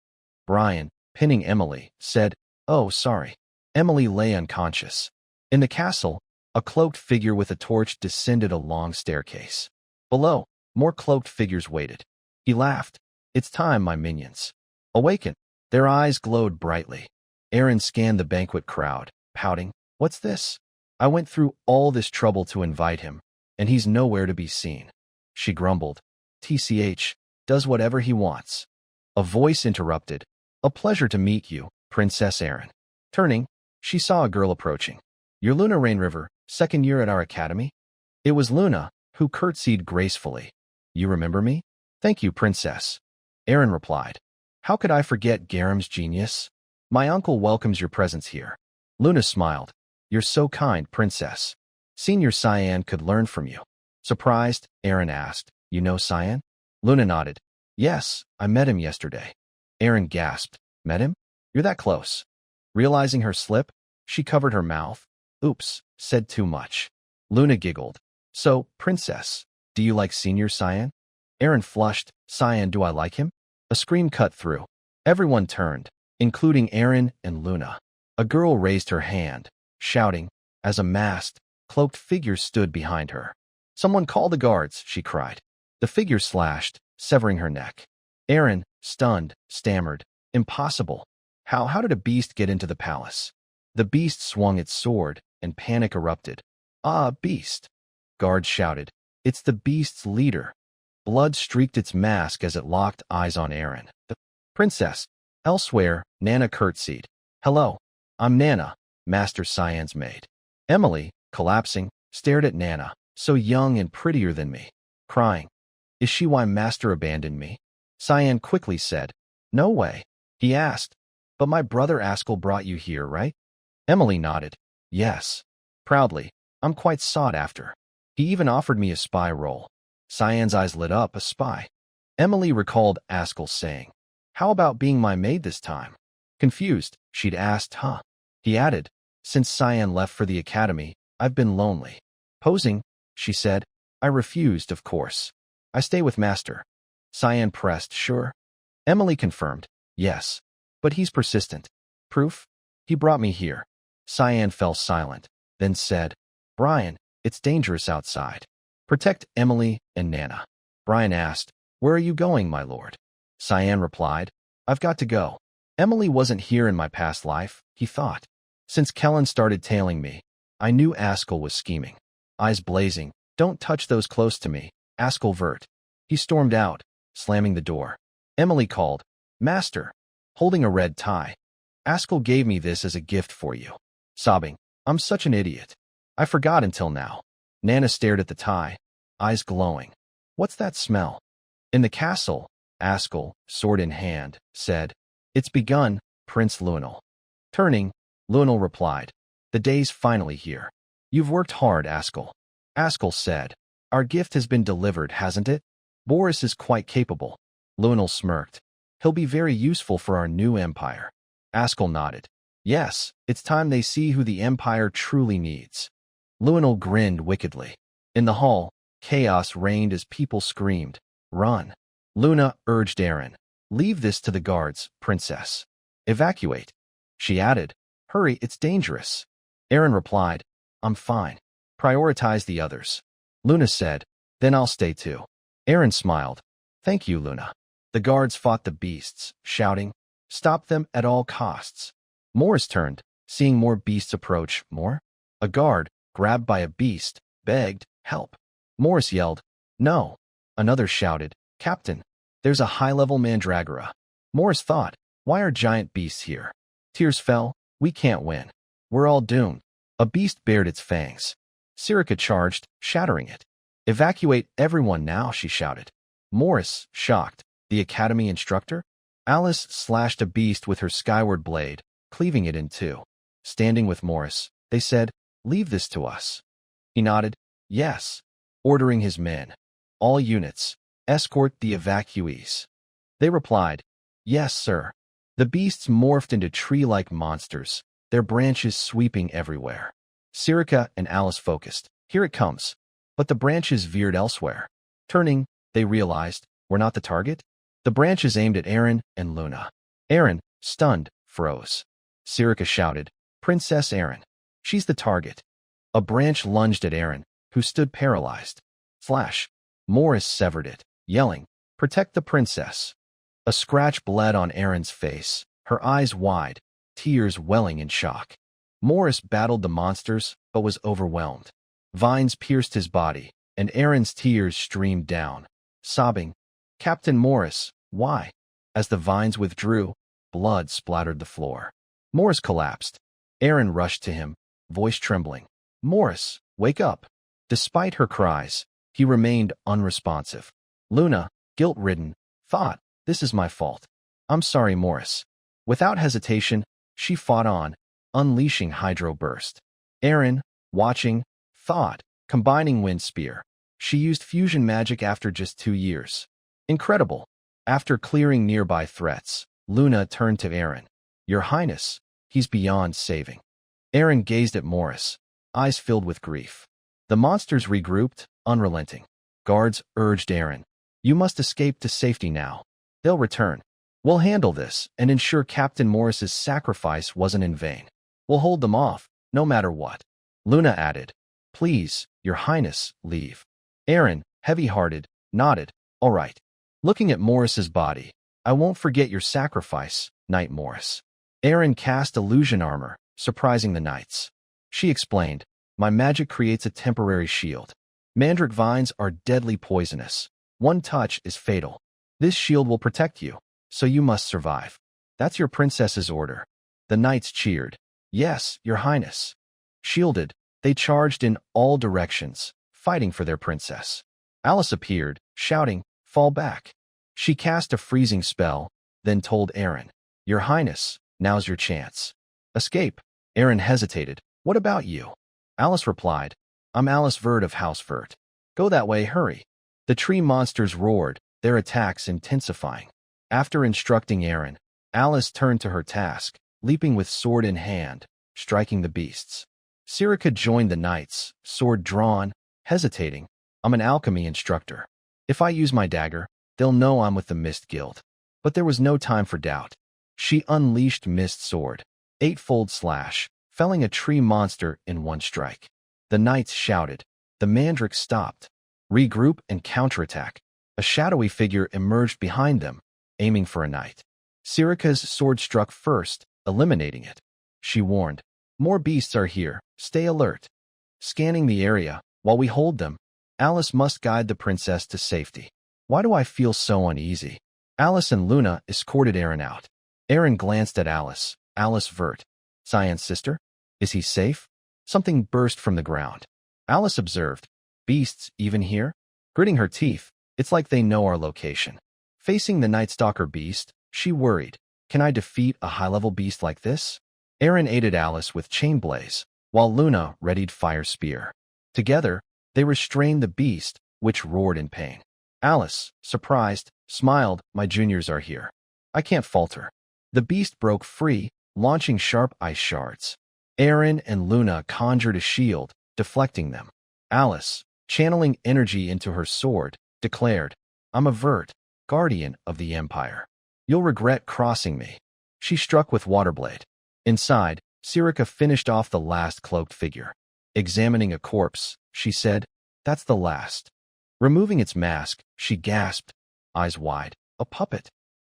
Brian, pinning Emily, said, oh, sorry. Emily lay unconscious. In the castle, a cloaked figure with a torch descended a long staircase. Below, more cloaked figures waited. He laughed. It's time, my minions. Awaken. Their eyes glowed brightly. Aaron scanned the banquet crowd, pouting. What's this? I went through all this trouble to invite him, and he's nowhere to be seen. She grumbled. TCH, does whatever he wants. A voice interrupted. A pleasure to meet you, Princess Aaron. Turning, she saw a girl approaching. You're Luna Rainriver, second year at our academy? It was Luna, who curtsied gracefully. You remember me? Thank you, Princess. Aaron replied. How could I forget Garam's genius? My uncle welcomes your presence here. Luna smiled. You're so kind, Princess. Senior Cyan could learn from you. Surprised, Aaron asked, you know Cyan? Luna nodded. Yes, I met him yesterday. Aaron gasped. Met him? You're that close. Realizing her slip, she covered her mouth. Oops, said too much. Luna giggled. So, Princess, do you like Senior Cyan? Aaron flushed. Cyan, do I like him? A scream cut through. Everyone turned, including Aaron and Luna. A girl raised her hand, shouting, as a masked, cloaked figure stood behind her. Someone call the guards, she cried. The figure slashed, severing her neck. Aaron, stunned, stammered. Impossible. How did a beast get into the palace? The beast swung its sword, and panic erupted. Ah, beast! Guards shouted. It's the beast's leader. Blood streaked its mask as it locked eyes on Aaron. The princess. Elsewhere, Nana curtsied. Hello. I'm Nana, Master Cyan's maid. Emily, collapsing, stared at Nana, so young and prettier than me, crying. Is she why Master abandoned me? Cyan quickly said. No way. He asked. But my brother Askell brought you here, right? Emily nodded. Yes. Proudly. I'm quite sought after. He even offered me a spy role. Cyan's eyes lit up. A spy. Emily recalled Askell saying, how about being my maid this time? Confused, she'd asked, huh? He added, since Cyan left for the academy, I've been lonely. Posing, she said. I refused, of course. I stay with Master. Cyan pressed, sure? Emily confirmed, yes. But he's persistent. Proof? He brought me here. Cyan fell silent, then said, Brian, it's dangerous outside. Protect Emily and Nana. Brian asked, where are you going, my lord? Cyan replied, I've got to go. Emily wasn't here in my past life, he thought. Since Kellen started tailing me, I knew Askell was scheming. Eyes blazing, don't touch those close to me, Askell vert. He stormed out, slamming the door. Emily called, Master, holding a red tie. Askell gave me this as a gift for you. Sobbing, I'm such an idiot. I forgot until now. Nana stared at the tie, eyes glowing. What's that smell? In the castle, Askell, sword in hand, said, It's begun, Prince Lunel. Turning, Lunel replied, The day's finally here. You've worked hard, Askell. Askell said, Our gift has been delivered, hasn't it? Boris is quite capable. Lunel smirked. He'll be very useful for our new empire. Askell nodded. Yes, it's time they see who the empire truly needs. Lunel grinned wickedly. In the hall, chaos reigned as people screamed, Run. Luna urged Aaron. Leave this to the guards, princess. Evacuate. She added, Hurry, it's dangerous. Aaron replied, I'm fine. Prioritize the others. Luna said, Then I'll stay too. Aaron smiled. Thank you, Luna. The guards fought the beasts, shouting, Stop them at all costs. Morris turned, seeing more beasts approach. More? A guard, grabbed by a beast, begged, Help. Morris yelled, No. Another shouted, Captain, there's a high-level mandragora. Morris thought, Why are giant beasts here? Tears fell. We can't win. We're all doomed. A beast bared its fangs. Sirica charged, shattering it. Evacuate everyone now, she shouted. Morris, shocked. The academy instructor? Alice slashed a beast with her skyward blade, cleaving it in two. Standing with Morris, they said, Leave this to us. He nodded, Yes. Ordering his men. All units, escort the evacuees. They replied, yes, sir. The beasts morphed into tree-like monsters, their branches sweeping everywhere. Sirika and Alice focused. Here it comes. But the branches veered elsewhere. Turning, they realized, we're not the target? The branches aimed at Eren and Luna. Eren, stunned, froze. Sirika shouted, Princess Eren. She's the target. A branch lunged at Eren, who stood paralyzed. Flash. Morris severed it, yelling, protect the princess. A scratch bled on Eren's face, her eyes wide, tears welling in shock. Morris battled the monsters, but was overwhelmed. Vines pierced his body, and Eren's tears streamed down. Sobbing, Captain Morris, why? As the vines withdrew, blood splattered the floor. Morris collapsed. Eren rushed to him, voice trembling. Morris, wake up. Despite her cries, he remained unresponsive. Luna, guilt-ridden, thought, this is my fault. I'm sorry, Morris. Without hesitation, she fought on, unleashing Hydro Burst. Eren, watching, thought, combining Wind Spear. She used fusion magic after just 2 years. Incredible. After clearing nearby threats, Luna turned to Eren. Your Highness, he's beyond saving. Eren gazed at Morris, eyes filled with grief. The monsters regrouped, unrelenting. Guards urged Eren. You must escape to safety now. They'll return. We'll handle this and ensure Captain Morris's sacrifice wasn't in vain. We'll hold them off, no matter what. Luna added, please, Your Highness, leave. Eren, heavy-hearted, nodded, all right. Looking at Morris's body, I won't forget your sacrifice, Knight Morris. Eren cast illusion armor, surprising the knights. She explained, my magic creates a temporary shield. Mandrake vines are deadly poisonous. One touch is fatal. This shield will protect you, so you must survive. That's your princess's order. The knights cheered. Yes, Your Highness. Shielded, they charged in all directions, fighting for their princess. Alice appeared, shouting, fall back. She cast a freezing spell, then told Eren, Your Highness, now's your chance. Escape. Eren hesitated. What about you? Alice replied, I'm Alice Vert of House Vert. Go that way, hurry. The tree monsters roared, their attacks intensifying. After instructing Eren, Alice turned to her task, leaping with sword in hand, striking the beasts. Sirika joined the knights, sword drawn, hesitating. I'm an alchemy instructor. If I use my dagger, they'll know I'm with the Mist Guild. But there was no time for doubt. She unleashed Mist Sword, 8-fold slash, felling a tree monster in one strike. The knights shouted. The Mandrake stopped. Regroup and counterattack. A shadowy figure emerged behind them, aiming for a knight. Sirika's sword struck first, eliminating it. She warned, more beasts are here, stay alert. Scanning the area, while we hold them, Alice must guide the princess to safety. Why do I feel so uneasy? Alice and Luna escorted Eren out. Eren glanced at Alice. Alice Vert. Cyan's sister? Is he safe? Something burst from the ground. Alice observed. Beasts, even here? Gritting her teeth, it's like they know our location. Facing the Night Stalker beast, she worried. Can I defeat a high-level beast like this? Eren aided Alice with Chain Blaze, while Luna readied Fire Spear. Together, they restrained the beast, which roared in pain. Alice, surprised, smiled, my juniors are here. I can't falter. The beast broke free, launching sharp ice shards. Eren and Luna conjured a shield, deflecting them. Alice, channeling energy into her sword, declared, I'm a Vert, guardian of the Empire. You'll regret crossing me. She struck with Waterblade. Inside, Sirika finished off the last cloaked figure. Examining a corpse, she said, that's the last. Removing its mask, she gasped, eyes wide, a puppet.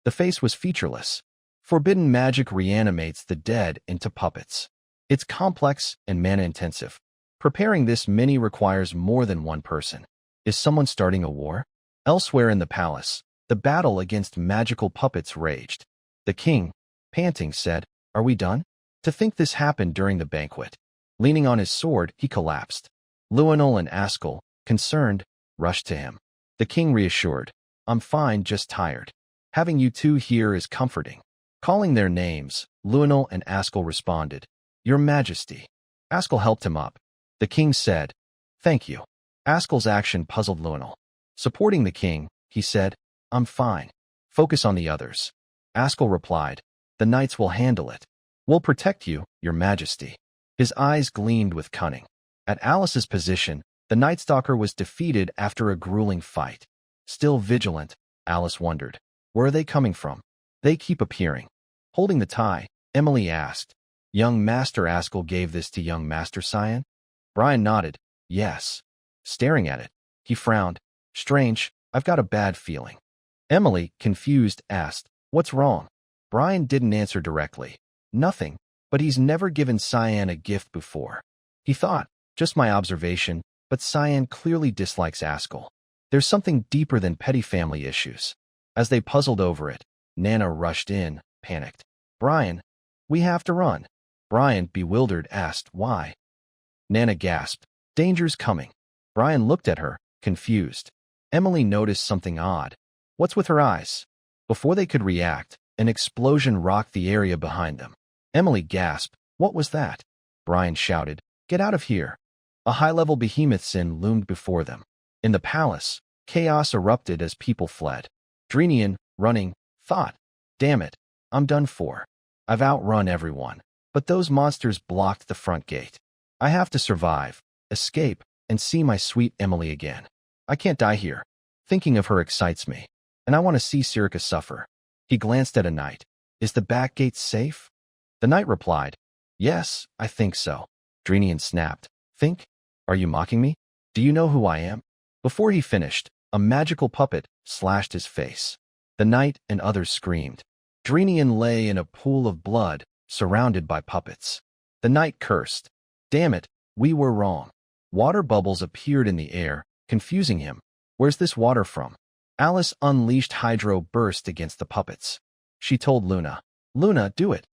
The face was featureless. Forbidden magic reanimates the dead into puppets. It's complex and mana-intensive. Preparing this mini requires more than one person. Is someone starting a war? Elsewhere in the palace, the battle against magical puppets raged. The king, panting, said, Are we done? To think this happened during the banquet. Leaning on his sword, he collapsed. Luenol and Askel, concerned, rushed to him. The king reassured, I'm fine, just tired. Having you two here is comforting. Calling their names, Luenol and Askel responded, Your Majesty. Askel helped him up. The king said, Thank you. Askel's action puzzled Luenol. Supporting the king, he said, I'm fine. Focus on the others. Askell replied, the knights will handle it. We'll protect you, your majesty. His eyes gleamed with cunning. At Alice's position, the Night Stalker was defeated after a grueling fight. Still vigilant, Alice wondered. Where are they coming from? They keep appearing. Holding the tie, Emily asked, young Master Askell gave this to young Master Cyan? Brian nodded, yes. Staring at it, he frowned. Strange, I've got a bad feeling. Emily, confused, asked, what's wrong? Brian didn't answer directly. Nothing, but he's never given Cyan a gift before. He thought, just my observation, but Cyan clearly dislikes Askell. There's something deeper than petty family issues. As they puzzled over it, Nana rushed in, panicked. Brian, we have to run. Brian, bewildered, asked, why? Nana gasped, danger's coming. Brian looked at her, confused. Emily noticed something odd. What's with her eyes? Before they could react, an explosion rocked the area behind them. Emily gasped, what was that? Brian shouted, get out of here. A high-level behemoth sin loomed before them. In the palace, chaos erupted as people fled. Drenian, running, thought, damn it, I'm done for. I've outrun everyone, but those monsters blocked the front gate. I have to survive, escape, and see my sweet Emily again. I can't die here. Thinking of her excites me, and I want to see Sirika suffer. He glanced at a knight. Is the back gate safe? The knight replied, yes, I think so. Drenian snapped, think? Are you mocking me? Do you know who I am? Before he finished, a magical puppet slashed his face. The knight and others screamed. Drenian lay in a pool of blood, surrounded by puppets. The knight cursed. Damn it, we were wrong. Water bubbles appeared in the air, confusing him. Where's this water from? Alice unleashed hydro burst against the puppets. She told Luna, Luna, do it.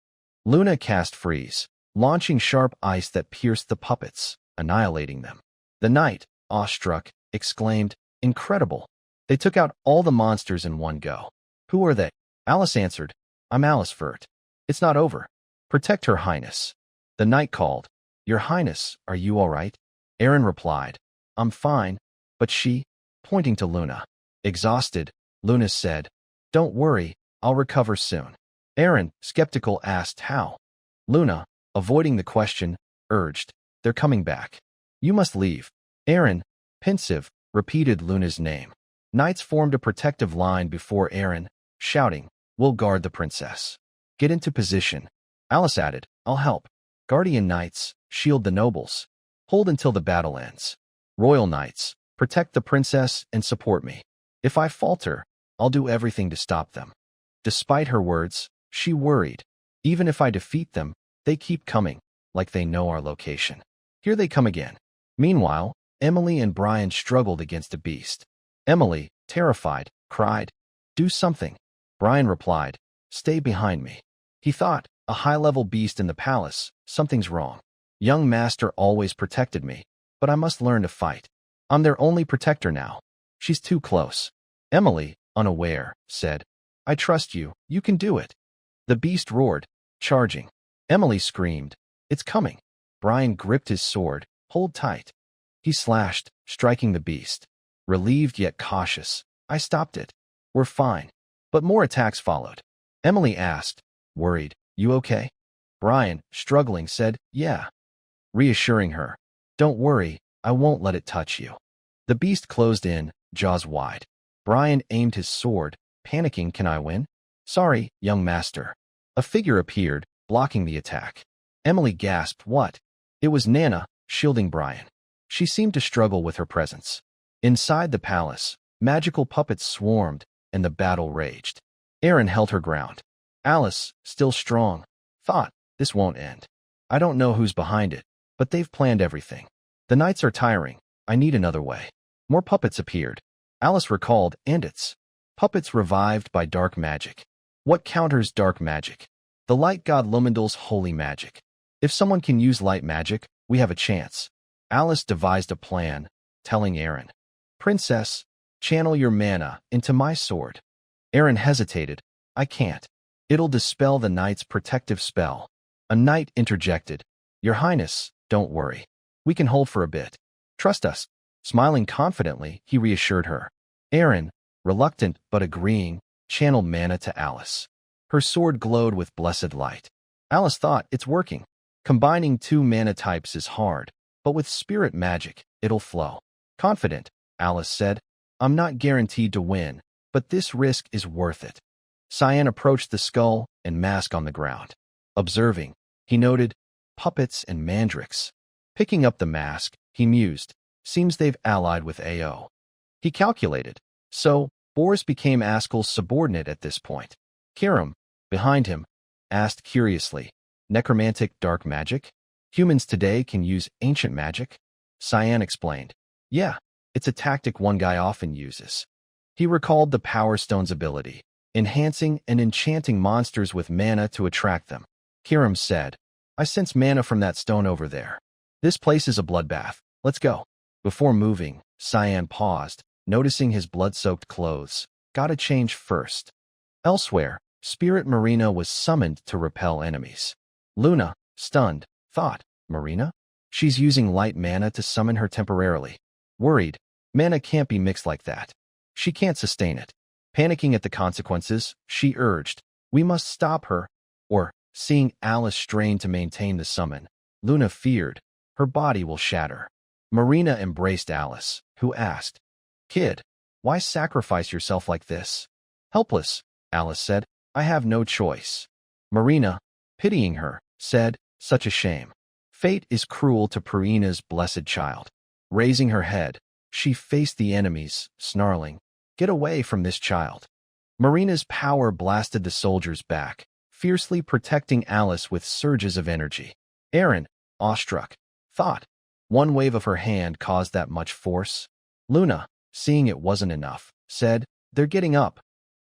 Luna cast freeze, launching sharp ice that pierced the puppets, annihilating them. The knight, awestruck, exclaimed, incredible. They took out all the monsters in one go. Who are they? Alice answered, I'm Alice Vert. It's not over. Protect Her Highness. The knight called, Your Highness, are you all right? Aaron replied, I'm fine, but she, pointing to Luna. Exhausted, Luna said, Don't worry, I'll recover soon. Aaron, skeptical, asked how. Luna, avoiding the question, urged, They're coming back. You must leave. Aaron, pensive, repeated Luna's name. Knights formed a protective line before Aaron, shouting, We'll guard the princess. Get into position. Alice added, I'll help. Guardian Knights, shield the nobles. Hold until the battle ends. Royal Knights, protect the princess and support me. If I falter, I'll do everything to stop them. Despite her words, she worried. Even if I defeat them, they keep coming, like they know our location. Here they come again. Meanwhile, Emily and Brian struggled against a beast. Emily, terrified, cried, Do something. Brian replied, Stay behind me. He thought, a high-level beast in the palace, something's wrong. Young Master always protected me, but I must learn to fight. I'm their only protector now. She's too close. Emily, unaware, said, I trust you, you can do it. The beast roared, charging. Emily screamed, It's coming. Brian gripped his sword, Hold tight. He slashed, striking the beast. Relieved yet cautious, I stopped it. We're fine. But more attacks followed. Emily asked, worried, You okay? Brian, struggling, said, Yeah. Reassuring her, Don't worry, I won't let it touch you. The beast closed in, jaws wide. Brian aimed his sword, panicking, Can I win? Sorry, young master. A figure appeared, blocking the attack. Emily gasped, What? It was Nana, shielding Brian. She seemed to struggle with her presence. Inside the palace, magical puppets swarmed, and the battle raged. Aaron held her ground. Alice, still strong, thought, This won't end. I don't know who's behind it, but they've planned everything. The knights are tiring. I need another way. More puppets appeared. Alice recalled, And it's puppets revived by dark magic. What counters dark magic? The light god Lumendal's holy magic. If someone can use light magic, we have a chance. Alice devised a plan, telling Aaron, Princess, channel your mana into my sword. Aaron hesitated. I can't. It'll dispel the knight's protective spell. A knight interjected. Your Highness, don't worry. We can hold for a bit. Trust us. Smiling confidently, he reassured her. Aaron, reluctant but agreeing, channeled mana to Alice. Her sword glowed with blessed light. Alice thought, it's working. Combining two mana types is hard, but with spirit magic, it'll flow. Confident, Alice said, I'm not guaranteed to win, but this risk is worth it. Cyan approached the skull and mask on the ground. Observing, he noted puppets and mandrakes. Picking up the mask, he mused, seems they've allied with AO. He calculated, so Boris became Askel's subordinate at this point. Kiram, behind him, asked curiously, necromantic dark magic? Humans today can use ancient magic? Cyan explained, yeah, it's a tactic one guy often uses. He recalled the Power Stone's ability, enhancing and enchanting monsters with mana to attract them. Kiram said, I sense mana from that stone over there. This place is a bloodbath. Let's go. Before moving, Cyan paused, noticing his blood-soaked clothes. Gotta change first. Elsewhere, Spirit Marina was summoned to repel enemies. Luna, stunned, thought, Marina? She's using light mana to summon her temporarily. Worried, mana can't be mixed like that. She can't sustain it. Panicking at the consequences, she urged, we must stop her. Or, seeing Alice strain to maintain the summon, Luna feared, her body will shatter. Marina embraced Alice, who asked, Kid, why sacrifice yourself like this? Helpless, Alice said, I have no choice. Marina, pitying her, said, such a shame. Fate is cruel to Purina's blessed child. Raising her head, she faced the enemies, snarling, get away from this child. Marina's power blasted the soldiers back, fiercely protecting Alice with surges of energy. Aaron, awestruck, thought, one wave of her hand caused that much force. Luna, seeing it wasn't enough, said, they're getting up.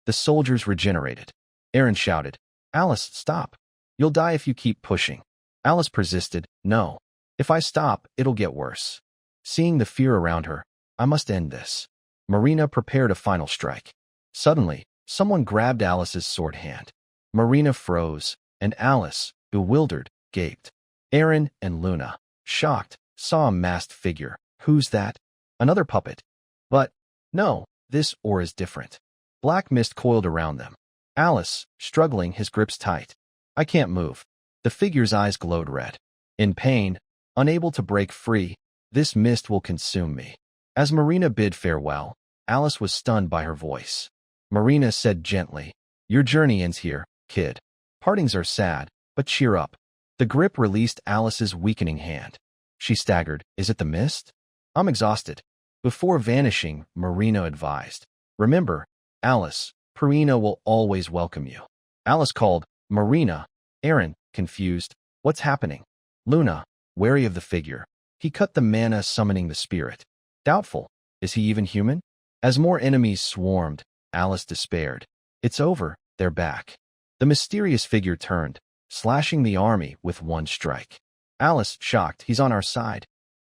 The soldiers regenerated. Aaron shouted, Alice, stop. You'll die if you keep pushing. Alice persisted, no. If I stop, it'll get worse. Seeing the fear around her, I must end this. Marina prepared a final strike. Suddenly, someone grabbed Alice's sword hand. Marina froze, and Alice, bewildered, gaped. Aaron and Luna, shocked, saw a masked figure. Who's that? Another puppet. But, no, this or is different. Black mist coiled around them. Alice, struggling, his grips tight. I can't move. The figure's eyes glowed red. In pain, unable to break free, this mist will consume me. As Marina bid farewell, Alice was stunned by her voice. Marina said gently, your journey ends here, kid. Partings are sad, but cheer up. The grip released Alice's weakening hand. She staggered, is it the mist? I'm exhausted. Before vanishing, Marina advised, remember, Alice, Purina will always welcome you. Alice called, Marina. Aaron, confused, what's happening? Luna, wary of the figure. He cut the mana summoning the spirit. Doubtful, is he even human? As more enemies swarmed, Alice despaired. It's over, they're back. The mysterious figure turned, slashing the army with one strike. Alice, shocked, he's on our side.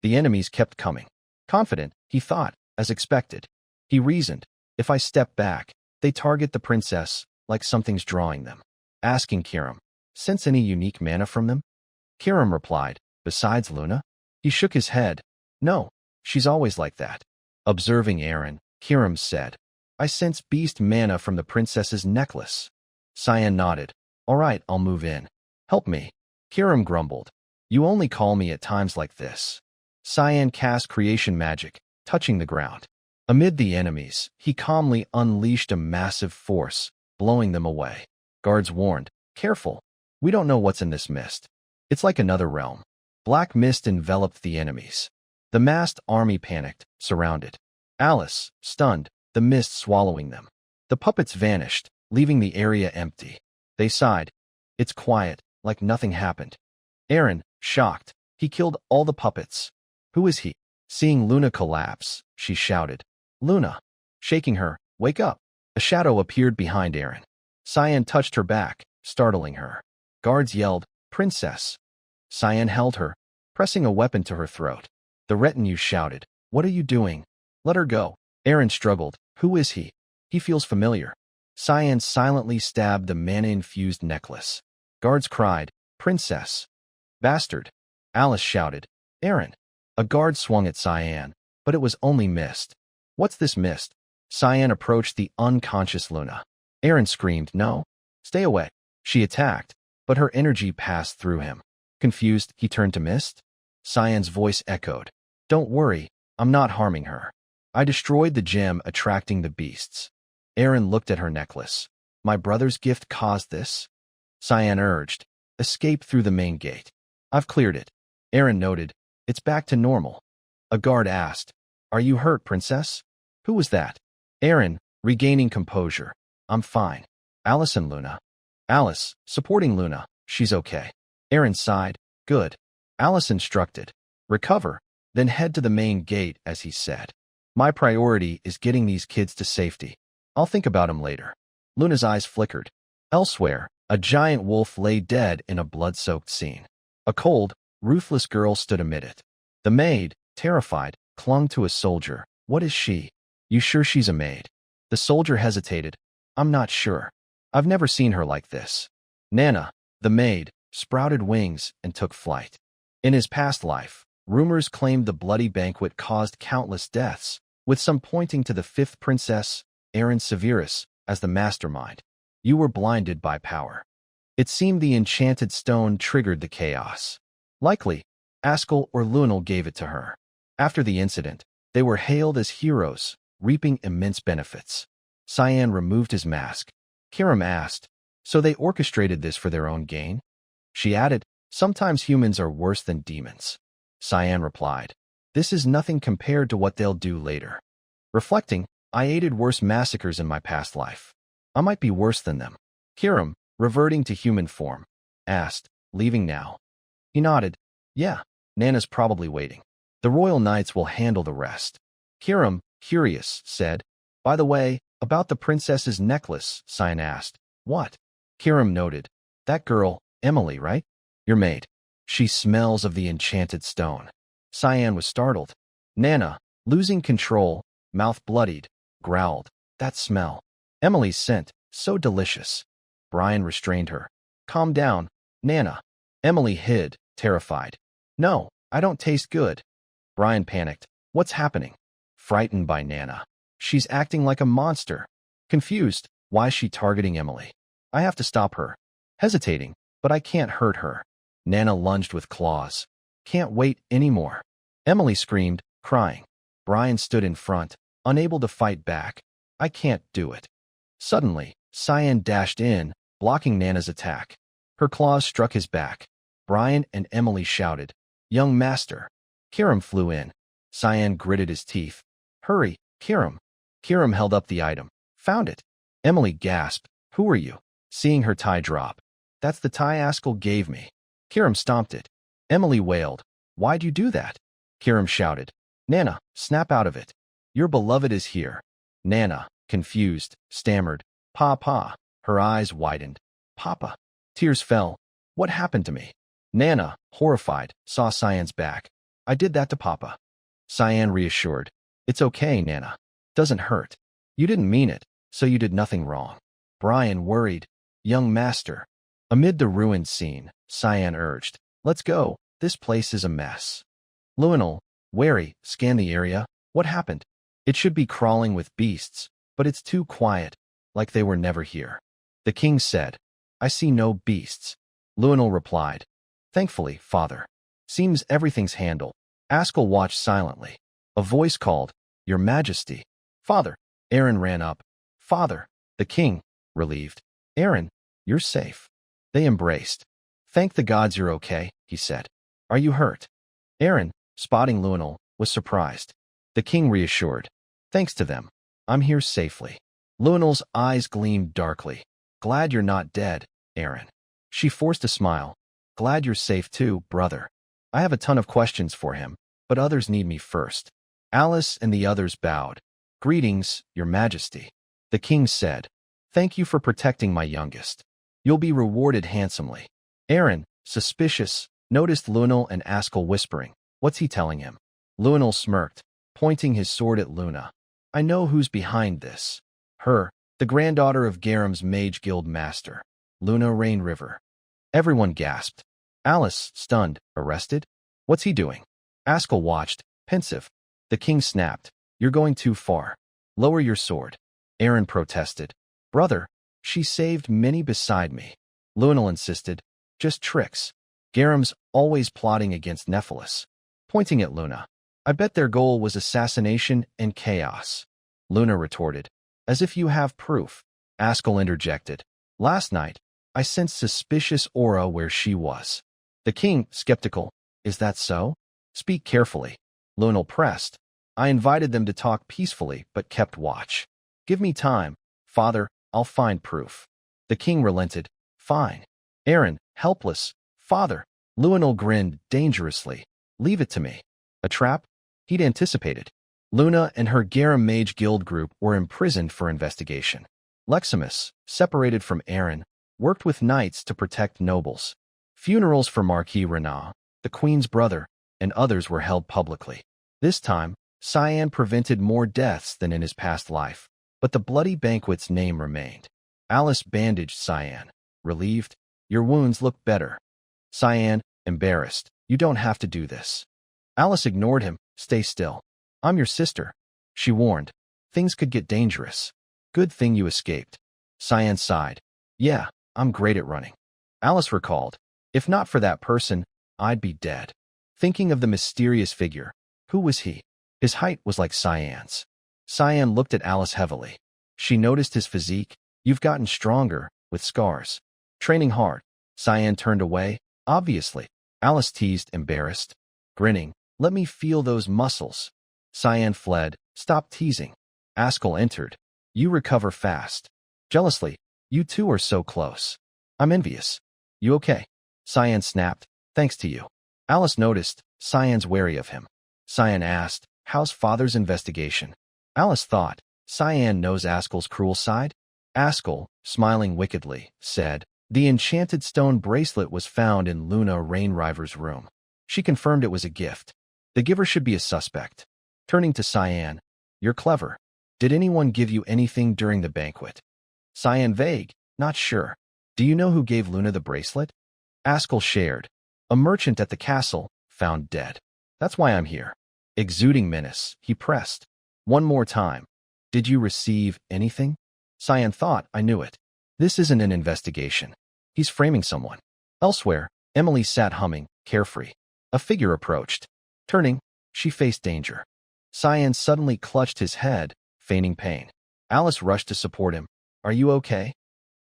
The enemies kept coming. Confident, he thought, as expected. He reasoned, if I step back, they target the princess, like something's drawing them. Asking Kiram, sense any unique mana from them? Kiram replied, besides Luna? He shook his head. No, she's always like that. Observing Aaron, Kiram said, I sense beast mana from the princess's necklace. Cyan nodded. All right, I'll move in. Help me. Kiram grumbled. You only call me at times like this. Cyan cast creation magic, touching the ground. Amid the enemies, he calmly unleashed a massive force, blowing them away. Guards warned, careful. We don't know what's in this mist. It's like another realm. Black mist enveloped the enemies. The massed army panicked, surrounded. Alice, stunned, the mist swallowing them. The puppets vanished, leaving the area empty. They sighed. It's quiet, like nothing happened. Aaron, shocked, he killed all the puppets. Who is he? Seeing Luna collapse, she shouted. Luna. Shaking her, wake up. A shadow appeared behind Aaron. Cyan touched her back, startling her. Guards yelled, Princess. Cyan held her, pressing a weapon to her throat. The retinue shouted, what are you doing? Let her go. Aaron struggled. Who is he? He feels familiar. Cyan silently stabbed the mana-infused necklace. Guards cried, Princess. Bastard. Alice shouted, Aaron. A guard swung at Cyan, but it was only mist. What's this mist? Cyan approached the unconscious Luna. Aaron screamed, "No! Stay away!" She attacked, but her energy passed through him. Confused, he turned to Mist. Cyan's voice echoed, "Don't worry, I'm not harming her. I destroyed the gem attracting the beasts." Aaron looked at her necklace. "My brother's gift caused this?" Cyan urged, "Escape through the main gate." "I've cleared it." Aaron noted, "It's back to normal." A guard asked, "Are you hurt, princess?" "Who was that?" Aaron, regaining composure, "I'm fine." "Alice and Luna." Alice, supporting Luna, "She's okay." Aaron sighed, "Good." Alice instructed, "Recover, then head to the main gate," as he said. "My priority is getting these kids to safety. I'll think about 'em later." Luna's eyes flickered. Elsewhere, a giant wolf lay dead in a blood-soaked scene. A cold, ruthless girl stood amid it. The maid, terrified, clung to a soldier. "What is she?" "You sure she's a maid?" The soldier hesitated. "I'm not sure. I've never seen her like this." Nana, the maid, sprouted wings and took flight. In his past life, rumors claimed the bloody banquet caused countless deaths, with some pointing to the fifth princess, Aaron Severus, as the mastermind. You were blinded by power. It seemed the enchanted stone triggered the chaos. Likely, Askel or Lunel gave it to her. After the incident, they were hailed as heroes, reaping immense benefits. Cyan removed his mask. Kiram asked, "So they orchestrated this for their own gain?" She added, "Sometimes humans are worse than demons." Cyan replied, "This is nothing compared to what they'll do later." Reflecting, "I aided worse massacres in my past life. I might be worse than them." Kiram, reverting to human form, asked, "Leaving now?" He nodded. "Yeah, Nana's probably waiting. The royal knights will handle the rest." Kiram, curious, said, "By the way, about the princess's necklace," Cyan asked. "What?" Kiram noted, "That girl, Emily, right? Your maid. She smells of the enchanted stone." Cyan was startled. Nana, losing control, mouth bloodied, growled, "That smell. Emily's scent, so delicious." Brian restrained her. "Calm down, Nana." Emily hid, terrified. "No, I don't taste good." Brian panicked. "What's happening?" Frightened by Nana. "She's acting like a monster." Confused, "Why is she targeting Emily?" "I have to stop her." Hesitating, "But I can't hurt her." Nana lunged with claws. "Can't wait anymore." Emily screamed, crying. Brian stood in front, unable to fight back. "I can't do it." Suddenly, Cyan dashed in, blocking Nana's attack. Her claws struck his back. Brian and Emily shouted, "Young master." Kiram flew in. Cyan gritted his teeth. "Hurry, Kiram." Kiram held up the item. "Found it." Emily gasped, "Who are you?" Seeing her tie drop. "That's the tie Askel gave me." Kiram stomped it. Emily wailed, "Why'd you do that?" Kiram shouted, "Nana, snap out of it. Your beloved is here." Nana, confused, stammered, "Papa." Her eyes widened. "Papa." Tears fell. "What happened to me?" Nana, horrified, saw Cyan's back. "I did that to Papa." Cyan reassured, "It's okay, Nana. Doesn't hurt. You didn't mean it, so you did nothing wrong." Brian worried, "Young master." Amid the ruined scene, Cyan urged, "Let's go. This place is a mess." Luenel, wary, scanned the area. "What happened?" "It should be crawling with beasts, but it's too quiet, like they were never here." The king said, "I see no beasts." Luenel replied, "Thankfully, father. Seems everything's handled." Askel watched silently. A voice called, "Your Majesty." "Father." Aaron ran up. "Father." The king, relieved. "Aaron, you're safe." They embraced. "Thank the gods you're okay," he said. "Are you hurt?" Aaron, spotting Luenel, was surprised. The king reassured, "Thanks to them, I'm here safely." Luenel's eyes gleamed darkly. "Glad you're not dead, Aaron." She forced a smile. "Glad you're safe too, brother. I have a ton of questions for him, but others need me first." Alice and the others bowed. "Greetings, Your Majesty." The king said, "Thank you for protecting my youngest. You'll be rewarded handsomely." Aaron, suspicious, noticed Luenel and Askel whispering, "What's he telling him?" Luenel smirked, pointing his sword at Luna. "I know who's behind this. Her, the granddaughter of Garam's Mage Guild master, Luna Rain River." Everyone gasped. Alice, stunned, "Arrested? What's he doing?" Askel watched, pensive. The king snapped, "You're going too far." Lower your sword. Aaron protested. Brother, she saved many beside me. Lunel insisted. Just tricks. Garam's always plotting against Nephilis. Pointing at Luna. I bet their goal was assassination and chaos. Luna retorted. As if you have proof. Askel interjected. Last night, I sensed suspicious aura where she was. The king, skeptical. Is that so? Speak carefully. Lunel pressed. I invited them to talk peacefully, but kept watch. Give me time, father, I'll find proof. The king relented. Fine. Aaron, helpless. Father. Lunel grinned dangerously. Leave it to me. A trap? He'd anticipated. Luna and her Garam Mage Guild group were imprisoned for investigation. Leximus, separated from Aaron, worked with knights to protect nobles. Funerals for Marquis Renard, the queen's brother, and others were held publicly. This time, Cyan prevented more deaths than in his past life, but the bloody banquet's name remained. Alice bandaged Cyan. Relieved, your wounds look better. Cyan, embarrassed, you don't have to do this. Alice ignored him. Stay still. I'm your sister. She warned. Things could get dangerous. Good thing you escaped. Cyan sighed. Yeah, I'm great at running. Alice recalled. If not for that person, I'd be dead. Thinking of the mysterious figure. Who was he? His height was like Cyan's. Cyan looked at Alice heavily. She noticed his physique. You've gotten stronger, with scars. Training hard. Cyan turned away. Obviously. Alice teased, embarrassed. Grinning. Let me feel those muscles. Cyan fled. Stop teasing. Askel entered. You recover fast. Jealously. You two are so close. I'm envious. You okay? Cyan snapped. Thanks to you. Alice noticed. Cyan's wary of him. Cyan asked, how's father's investigation? Alice thought, Cyan knows Askel's cruel side? Askel, smiling wickedly, said, the enchanted stone bracelet was found in Luna Rainriver's room. She confirmed it was a gift. The giver should be a suspect. Turning to Cyan, you're clever. Did anyone give you anything during the banquet? Cyan vague, not sure. Do you know who gave Luna the bracelet? Askel shared. A merchant at the castle, found dead. That's why I'm here. Exuding menace, he pressed. One more time. Did you receive anything? Cyan thought, I knew it. This isn't an investigation. He's framing someone. Elsewhere, Emily sat humming, carefree. A figure approached. Turning, she faced danger. Cyan suddenly clutched his head, feigning pain. Alice rushed to support him. Are you okay?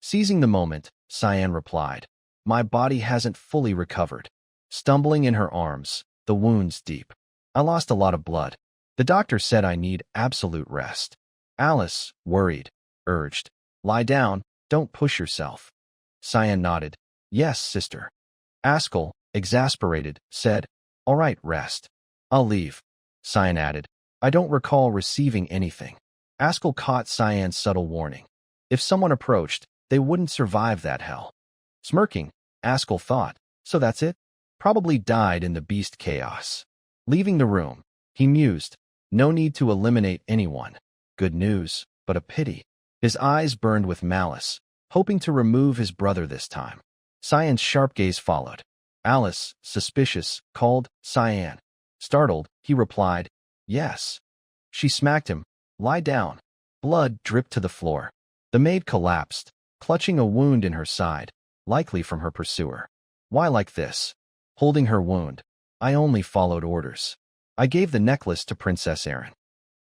Seizing the moment, Cyan replied. My body hasn't fully recovered. Stumbling in her arms, the wounds deep. I lost a lot of blood. The doctor said I need absolute rest. Alice, worried, urged. Lie down, don't push yourself. Cyan nodded. Yes, sister. Askel, exasperated, said, all right, rest. I'll leave. Cyan added, I don't recall receiving anything. Askel caught Cyan's subtle warning. If someone approached, they wouldn't survive that hell. Smirking, Askel thought, so that's it? Probably died in the beast chaos. Leaving the room, he mused, no need to eliminate anyone. Good news, but a pity. His eyes burned with malice, hoping to remove his brother this time. Cyan's sharp gaze followed. Alice, suspicious, called, Cyan. Startled, he replied, yes. She smacked him. Lie down. Blood dripped to the floor. The maid collapsed, clutching a wound in her side, likely from her pursuer. Why like this? Holding her wound. I only followed orders. I gave the necklace to Princess Erin.